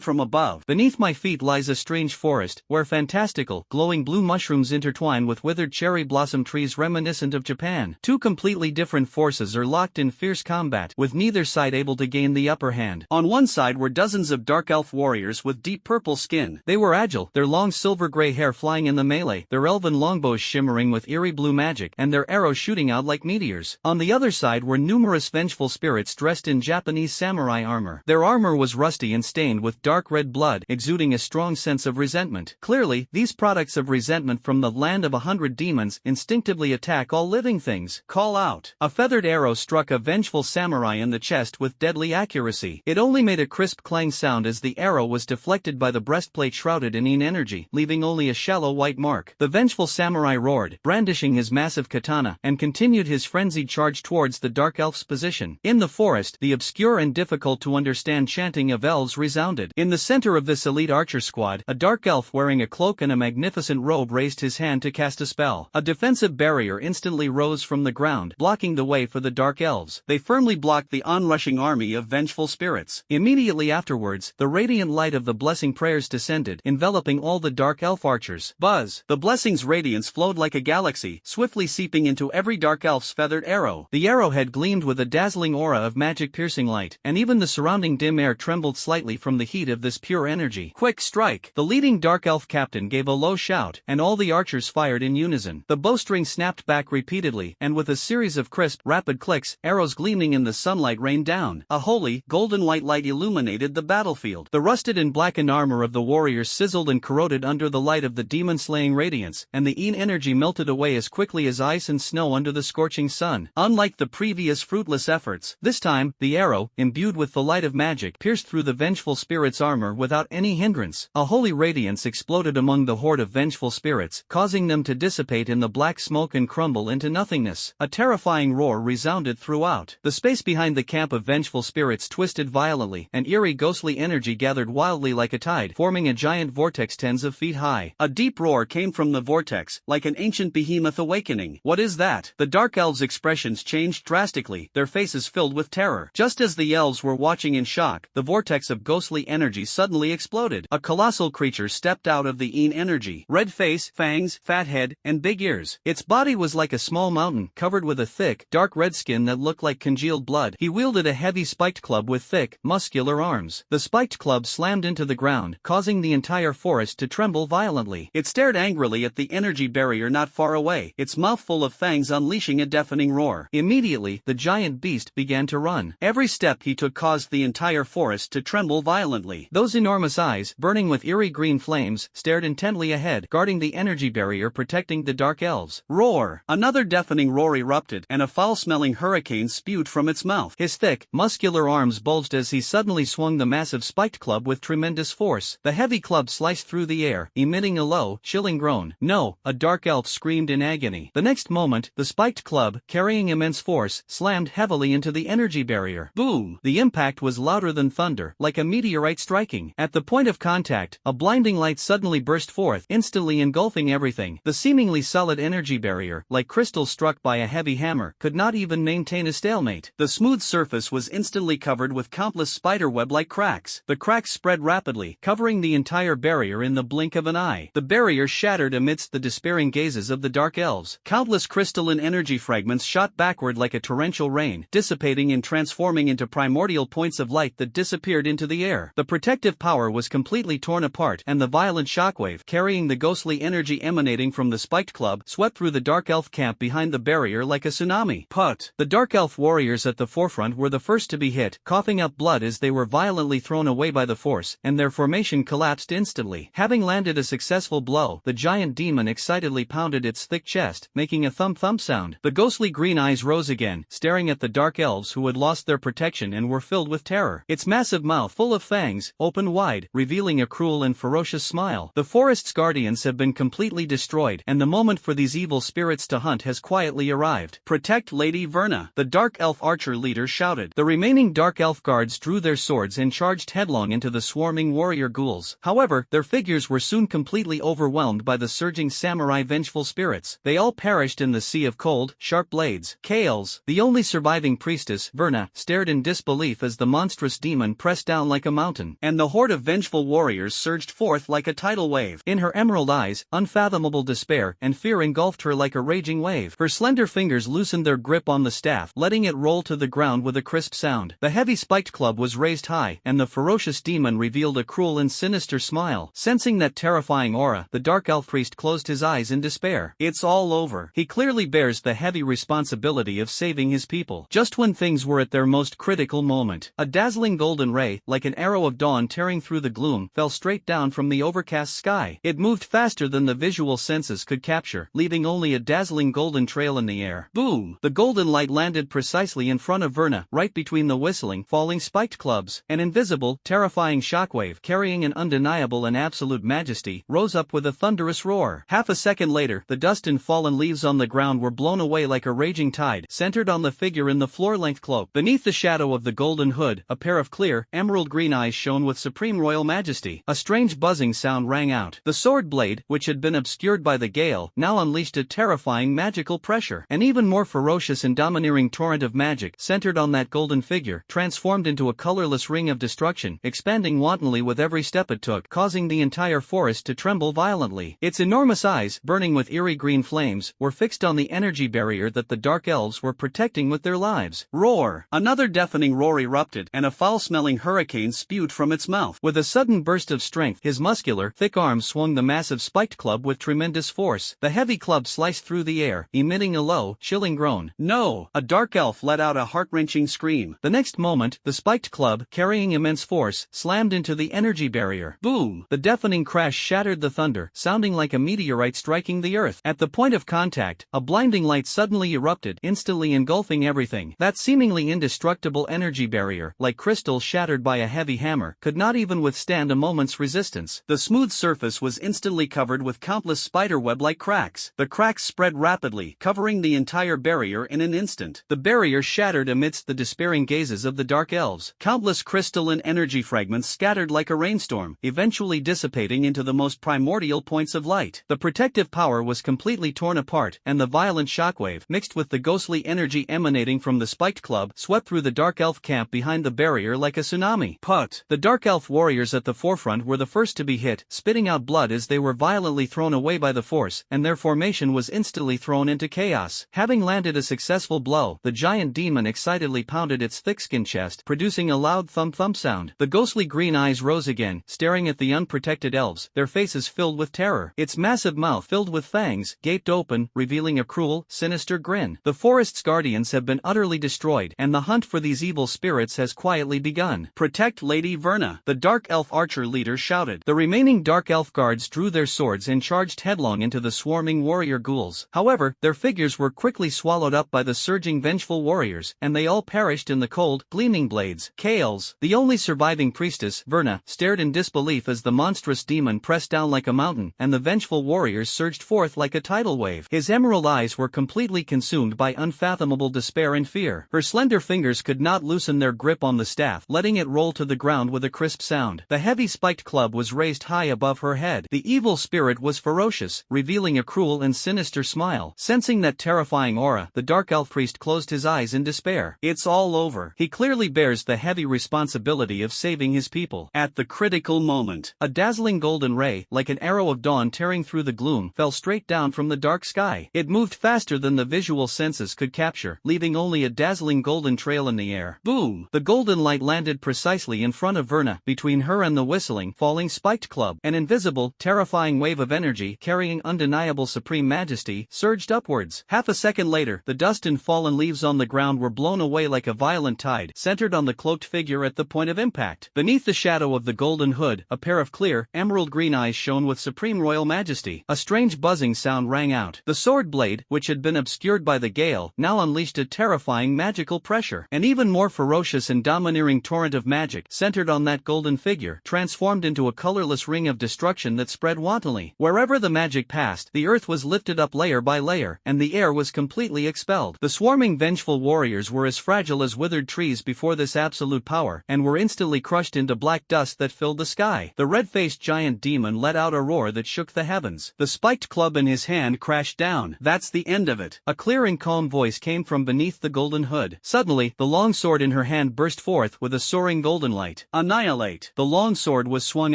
from above, beneath my feet lies a strange forest, where fantastical, glowing blue mushrooms intertwine with withered cherry blossom trees reminiscent of Japan. Two completely different forces are locked in fierce combat, with neither side able to gain the upper hand. On one side were dozens of dark elf warriors with deep purple skin. They were agile, their long silver-gray hair flying in the melee, their elven longbows shimmering with eerie blue magic, and their arrows shooting out like meteors. On the other side were numerous vengeful spirits dressed in Japanese samurai armor. Their armor was rusty and stained with dark red blood, exuding a strong sense of resentment. Clearly, these products of resentment from the land of 100 demons instinctively attack all living things. Call out. A feathered arrow struck a vengeful samurai in the chest with deadly accuracy. It only made a crisp clang sound as the arrow was deflected by the breastplate shrouded in yin energy, leaving only a shallow white mark. The vengeful samurai roared, brandishing his massive katana, and continued his frenzied charge towards the dark elf's position. In the forest, the obscure and difficult to understand chanting of elves resounded. In the center of this elite archer squad, a dark elf wearing a cloak and a magnificent robe raised his hand to cast a spell. A defensive barrier instantly rose from the ground, blocking the way for the dark elves. They firmly blocked the onrushing army of vengeful spirits. Immediately afterwards, the radiant light of the blessing prayers descended, enveloping all the dark elf archers. Buzz! The blessing's radiance flowed like a galaxy, swiftly seeping into every dark elf's feathered arrow. The arrowhead gleamed with a dazzling aura of magic-piercing light, and even the surrounding dim air trembled slightly from the heat of this pure energy. Quick strike! The leading dark elf captain gave a low shout, and all the archers fired in unison. The bowstring snapped back repeatedly, and with a series of crisp, rapid clicks, arrows gleaming in the sunlight rained down. A holy, golden white light illuminated the battlefield. The rusted and blackened armor of the warriors sizzled and corroded under the light of the demon-slaying radiance, and the yin energy melted away as quickly as ice and snow under the scorching sun. Unlike the previous fruitless efforts, this time, the arrow, imbued with the light of magic, pierced through the vengeful spirit's armor without any hindrance. A holy radiance exploded among the horde of vengeful spirits, causing them to dissipate in the black smoke and crumble into nothingness. A terrifying roar resounded throughout. The space behind the camp of vengeful spirits twisted violently, and eerie ghostly energy gathered wildly like a tide, forming a giant vortex tens of feet high. A deep roar came from the vortex, like an ancient behemoth awakening. What is that? The dark elves' expressions changed drastically, their faces filled with terror. Just as the elves were watching in shock, the vortex of ghostly energy suddenly exploded. A colossal creature stepped out of the yin energy. Red face, fangs, fat head, and big ears. Its body was like a small mountain, covered with a thick, dark red skin that looked like congealed blood. He wielded a heavy spiked club with thick, muscular arms. The spiked club slammed into the ground, causing the entire forest to tremble violently. It stared angrily at the energy barrier not far away, its mouth full of fangs unleashed unleashing a deafening roar. Immediately, the giant beast began to run. Every step he took caused the entire forest to tremble violently. Those enormous eyes, burning with eerie green flames, stared intently ahead, guarding the energy barrier protecting the dark elves. Roar! Another deafening roar erupted, and a foul-smelling hurricane spewed from its mouth. His thick, muscular arms bulged as he suddenly swung the massive spiked club with tremendous force. The heavy club sliced through the air, emitting a low, chilling groan. No, a dark elf screamed in agony. The next moment, the spiked club, carrying immense force, slammed heavily into the energy barrier. Boom! The impact was louder than thunder, like a meteorite striking. At the point of contact, a blinding light suddenly burst forth, instantly engulfing everything. The seemingly solid energy barrier, like crystal struck by a heavy hammer, could not even maintain a stalemate. The smooth surface was instantly covered with countless spiderweb-like cracks. The cracks spread rapidly, covering the entire barrier in the blink of an eye. The barrier shattered amidst the despairing gazes of the dark elves. Countless crystalline energy fragments shot backward like a torrential rain, dissipating and transforming into primordial points of light that disappeared into the air. The protective power was completely torn apart, and the violent shockwave, carrying the ghostly energy emanating from the spiked club, swept through the dark elf camp behind the barrier like a tsunami. Put! The dark elf warriors at the forefront were the first to be hit, coughing up blood as they were violently thrown away by the force, and their formation collapsed instantly. Having landed a successful blow, the giant demon excitedly pounded its thick chest, making a thump-thump sound. The ghostly green eyes rose again, staring at the dark elves who had lost their protection and were filled with terror. Its massive mouth, full of fangs, opened wide, revealing a cruel and ferocious smile. The forest's guardians have been completely destroyed, and the moment for these evil spirits to hunt has quietly arrived. Protect Lady Verna, the dark elf archer leader shouted. The remaining dark elf guards drew their swords and charged headlong into the swarming warrior ghouls. However, their figures were soon completely overwhelmed by the surging samurai vengeful spirits. They all perished in the sea of cold, sharp blades. Kales, the only surviving priestess, Verna, stared in disbelief as the monstrous demon pressed down like a mountain, and the horde of vengeful warriors surged forth like a tidal wave. In her emerald eyes, unfathomable despair and fear engulfed her like a raging wave. Her slender fingers loosened their grip on the staff, letting it roll to the ground with a crisp sound. The heavy spiked club was raised high, and the ferocious demon revealed a cruel and sinister smile. Sensing that terrifying aura, the dark elf priest closed his eyes in despair. It's all over. He clearly bears the heavy responsibility of saving his people. Just when things were at their most critical moment, a dazzling golden ray, like an arrow of dawn tearing through the gloom, fell straight down from the overcast sky. It moved faster than the visual senses could capture, leaving only a dazzling golden trail in the air. Boom! The golden light landed precisely in front of Verna, right between the whistling, falling spiked clubs. An invisible, terrifying shockwave, carrying an undeniable and absolute majesty, rose up with a thunderous roar. Half a second later, the dust and fallen leaves on the ground were blown away like a raging tide, centered on the figure in the floor-length cloak. Beneath the shadow of the golden hood, a pair of clear, emerald green eyes shone with supreme royal majesty. A strange buzzing sound rang out. The sword blade, which had been obscured by the gale, now unleashed a terrifying magical pressure. An even more ferocious and domineering torrent of magic, centered on that golden figure, transformed into a colorless ring of destruction, expanding wantonly with every step it took, causing the entire forest to tremble violently. Its enormous eyes, burning with eerie green flames, were fixed on the energy barrier that the dark elves were protecting with their lives. Roar! Another deafening roar erupted, and a foul-smelling hurricane spewed from its mouth. With a sudden burst of strength, his muscular, thick arms swung the massive spiked club with tremendous force. The heavy club sliced through the air, emitting a low, chilling groan. No! A dark elf let out a heart-wrenching scream. The next moment, the spiked club, carrying immense force, slammed into the energy barrier. Boom! The deafening crash shattered the thunder, sounding like a meteorite striking the earth. At the point of contact, a blinding light suddenly erupted, instantly engulfing everything. That seemingly indestructible energy barrier, like crystal shattered by a heavy hammer, could not even withstand a moment's resistance. The smooth surface was instantly covered with countless spiderweb-like cracks. The cracks spread rapidly, covering the entire barrier in an instant. The barrier shattered amidst the despairing gazes of the dark elves. Countless crystalline energy fragments scattered like a rainstorm, eventually dissipating into the most primordial points of light. The protective power was completely torn apart, and the violent shockwave, mixed with the ghostly energy emanating from the spiked club, swept through the dark elf camp behind the barrier like a tsunami. Put! The dark elf warriors at the forefront were the first to be hit, spitting out blood as they were violently thrown away by the force, and their formation was instantly thrown into chaos. Having landed a successful blow, the giant demon excitedly pounded its thick-skinned chest, producing a loud thump-thump sound. The ghostly green eyes rose again, staring at the unprotected elves, their faces filled with terror. Its massive mouth, filled with fangs, gaped open, revealing a cruel cruel, sinister grin. The forest's guardians have been utterly destroyed, and the hunt for these evil spirits has quietly begun. Protect Lady Verna, the Dark Elf archer leader shouted. The remaining Dark Elf guards drew their swords and charged headlong into the swarming warrior ghouls. However, their figures were quickly swallowed up by the surging vengeful warriors, and they all perished in the cold, gleaming blades. Kales, the only surviving priestess, Verna, stared in disbelief as the monstrous demon pressed down like a mountain, and the vengeful warriors surged forth like a tidal wave. His emerald eyes were completely consumed by unfathomable despair and fear. Her slender fingers could not loosen their grip on the staff, letting it roll to the ground with a crisp sound. The heavy spiked club was raised high above her head. The evil spirit was ferocious, revealing a cruel and sinister smile. Sensing that terrifying aura, the Dark Elf priest closed his eyes in despair. It's all over. He clearly bears the heavy responsibility of saving his people. At the critical moment, a dazzling golden ray, like an arrow of dawn tearing through the gloom, fell straight down from the dark sky. It moved faster than the visual senses could capture, leaving only a dazzling golden trail in the air. Boom! The golden light landed precisely in front of Verna, between her and the whistling, falling spiked club. An invisible, terrifying wave of energy, carrying undeniable supreme majesty, surged upwards. Half a second later, the dust and fallen leaves on the ground were blown away like a violent tide, centered on the cloaked figure at the point of impact. Beneath the shadow of the golden hood, a pair of clear, emerald green eyes shone with supreme royal majesty. A strange buzzing sound rang out. The sword blade, which had been obscured by the gale, now unleashed a terrifying magical pressure. An even more ferocious and domineering torrent of magic, centered on that golden figure, transformed into a colorless ring of destruction that spread wantonly. Wherever the magic passed, the earth was lifted up layer by layer, and the air was completely expelled. The swarming vengeful warriors were as fragile as withered trees before this absolute power, and were instantly crushed into black dust that filled the sky. The red-faced giant demon let out a roar that shook the heavens. The spiked club in his hand crashed down. That's the end of it. A clear and calm voice came from beneath the golden hood. Suddenly, the long sword in her hand burst forth with a soaring golden light. Annihilate! The long sword was swung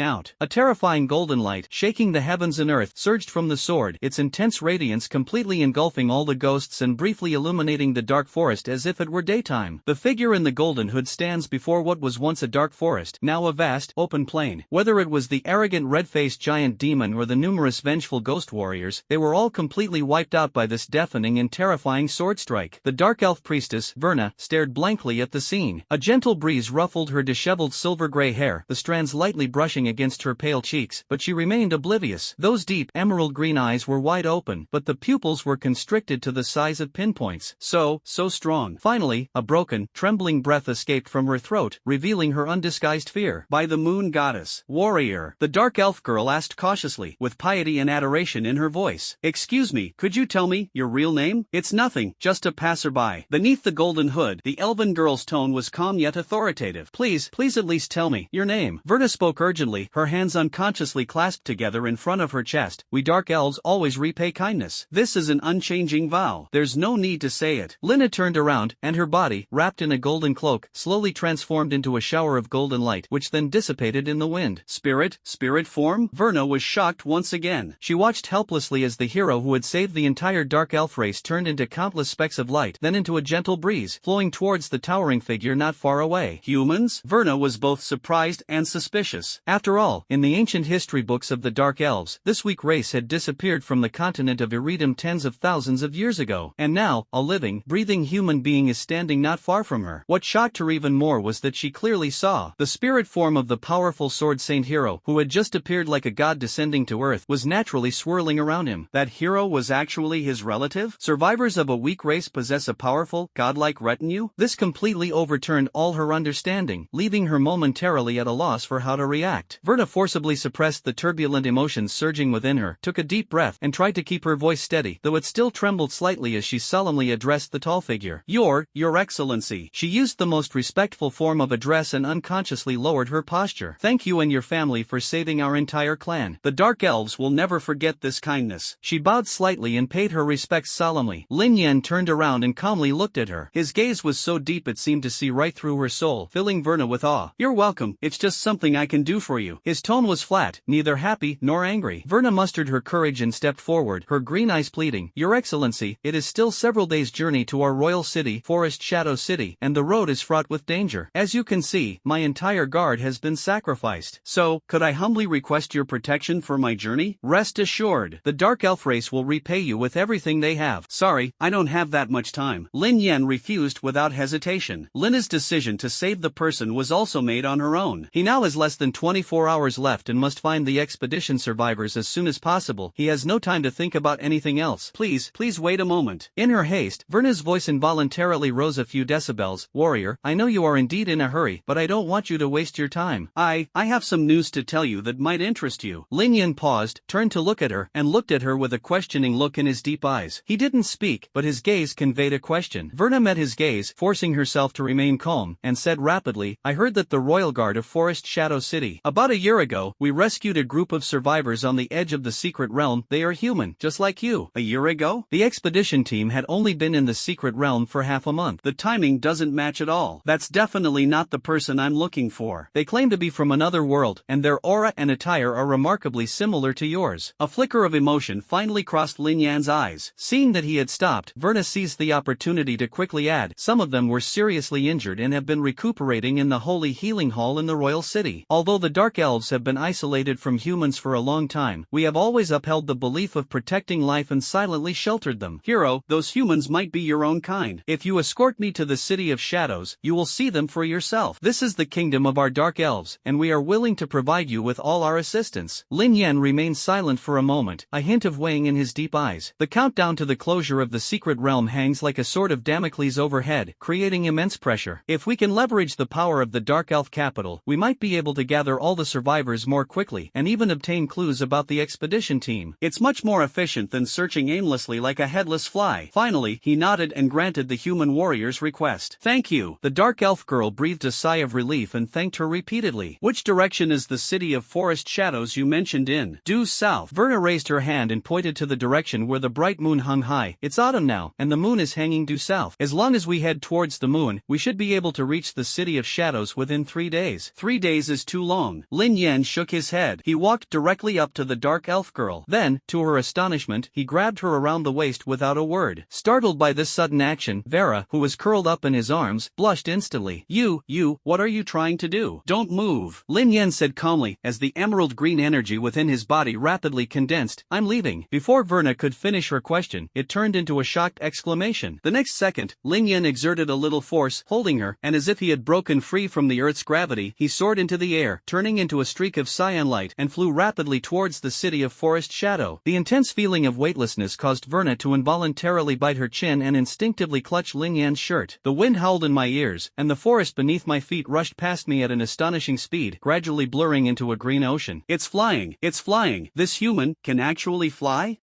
out. A terrifying golden light, shaking the heavens and earth, surged from the sword, its intense radiance completely engulfing all the ghosts and briefly illuminating the dark forest as if it were daytime. The figure in the golden hood stands before what was once a dark forest, now a vast, open plain. Whether it was the arrogant red-faced giant demon or the numerous vengeful ghost warriors, they were all completely wiped out by this deafening and terrifying sword strike. The Dark Elf priestess, Verna, stared blankly at the scene. A gentle breeze ruffled her disheveled silver-gray hair, the strands lightly brushing against her pale cheeks, but she remained oblivious. Those deep, emerald green eyes were wide open, but the pupils were constricted to the size of pinpoints. So strong. Finally, a broken, trembling breath escaped from her throat, revealing her undisguised fear. By the moon goddess, warrior, the Dark Elf girl asked cautiously, with piety and adoration in her voice. Excuse me, could you tell me your real name? It's nothing, just a passerby. Beneath the golden hood, the elven girl's tone was calm yet authoritative. Please at least tell me your name. Verna spoke urgently, her hands unconsciously clasped together in front of her chest. We Dark Elves always repay kindness. This is an unchanging vow. There's no need to say it. Lina turned around, and her body, wrapped in a golden cloak, slowly transformed into a shower of golden light, which then dissipated in the wind. Spirit form? Verna was shocked once again. She watched helplessly as the hero who had saved the entire Dark Elf race turned into countless specks of light, then into a gentle breeze, flowing towards the towering figure not far away. Humans? Verna was both surprised and suspicious. After all, in the ancient history books of the Dark Elves, this weak race had disappeared from the continent of Iridum tens of thousands of years ago, and now, a living, breathing human being is standing not far from her. What shocked her even more was that she clearly saw the spirit form of the powerful sword saint hero, who had just appeared like a god descending to earth, was naturally swirling around him. That hero was actually his relative? Survivors of a weak race possess a powerful, godlike retinue? This completely overturned all her understanding, leaving her momentarily at a loss for how to react. Verna forcibly suppressed the turbulent emotions surging within her, took a deep breath, and tried to keep her voice steady, though it still trembled slightly as she solemnly addressed the tall figure. Your Excellency. She used the most respectful form of address and unconsciously lowered her posture. Thank you and your family for saving our entire clan. The Dark Elves will never forget this kindness. She bowed slightly and paid her respects solemnly. Lin Yen turned around and calmly looked at her. His gaze was so deep it seemed to see right through her soul, filling Verna with awe. You're welcome, it's just something I can do for you. His tone was flat, neither happy nor angry. Verna mustered her courage and stepped forward, her green eyes pleading. Your Excellency, it is still several days' journey to our royal city, Forest Shadow City, and the road is fraught with danger. As you can see, my entire guard has been sacrificed. So, could I humbly request your protection for my journey? Rest assured, the Dark Elf race will repay you with everything everything they have. Sorry, I don't have that much time. Lin Yen refused without hesitation. Lina's decision to save the person was also made on her own. He now has less than 24 hours left and must find the expedition survivors as soon as possible. He has no time to think about anything else. Please wait a moment. In her haste, Verna's voice involuntarily rose a few decibels. Warrior, I know you are indeed in a hurry, but I don't want you to waste your time. I have some news to tell you that might interest you. Lin Yen paused, turned to look at her, and looked at her with a questioning look in his deep eyes. He didn't speak, but his gaze conveyed a question. Verna met his gaze, forcing herself to remain calm, and said rapidly, I heard that the Royal Guard of Forest Shadow City. About a year ago, we rescued a group of survivors on the edge of the secret realm. They are human, just like you. A year ago? The expedition team had only been in the secret realm for half a month. The timing doesn't match at all. That's definitely not the person I'm looking for. They claim to be from another world, and their aura and attire are remarkably similar to yours. A flicker of emotion finally crossed Lin Yan's eyes. Seeing that he had stopped, Verna seized the opportunity to quickly add, some of them were seriously injured and have been recuperating in the Holy Healing Hall in the Royal City. Although the Dark Elves have been isolated from humans for a long time, we have always upheld the belief of protecting life and silently sheltered them. Hero, those humans might be your own kind. If you escort me to the City of Shadows, you will see them for yourself. This is the kingdom of our Dark Elves, and we are willing to provide you with all our assistance. Lin Yen remained silent for a moment, a hint of weighing in his deep eyes. The countdown to the closure of the secret realm hangs like a sword of Damocles overhead, creating immense pressure. If we can leverage the power of the Dark Elf capital, we might be able to gather all the survivors more quickly and even obtain clues about the expedition team. It's much more efficient than searching aimlessly like a headless fly. Finally, he nodded and granted the human warrior's request. Thank you. The Dark Elf girl breathed a sigh of relief and thanked her repeatedly. Which direction is the City of Forest Shadows you mentioned in? Due south. Verna raised her hand and pointed to the direction where the bright moon hung high. It's autumn now, and the moon is hanging due south. As long as we head towards the moon, we should be able to reach the City of Shadows within 3 days. 3 days is too long. Lin Yen shook his head. He walked directly up to the Dark Elf girl. Then, to her astonishment, he grabbed her around the waist without a word. Startled by this sudden action, Vera, who was curled up in his arms, blushed instantly. You, what are you trying to do? Don't move. Lin Yen said calmly, as the emerald green energy within his body rapidly condensed. I'm leaving. Before Verna could finish her question, it turned into a shocked exclamation. The next second, Lin Yen exerted a little force, holding her, and as if he had broken free from the Earth's gravity, he soared into the air, turning into a streak of cyan light, and flew rapidly towards the City of Forest Shadow. The intense feeling of weightlessness caused Verna to involuntarily bite her chin and instinctively clutch Lin Yan's shirt. The wind howled in my ears, and the forest beneath my feet rushed past me at an astonishing speed, gradually blurring into a green ocean. It's flying! It's flying! This human can actually fly?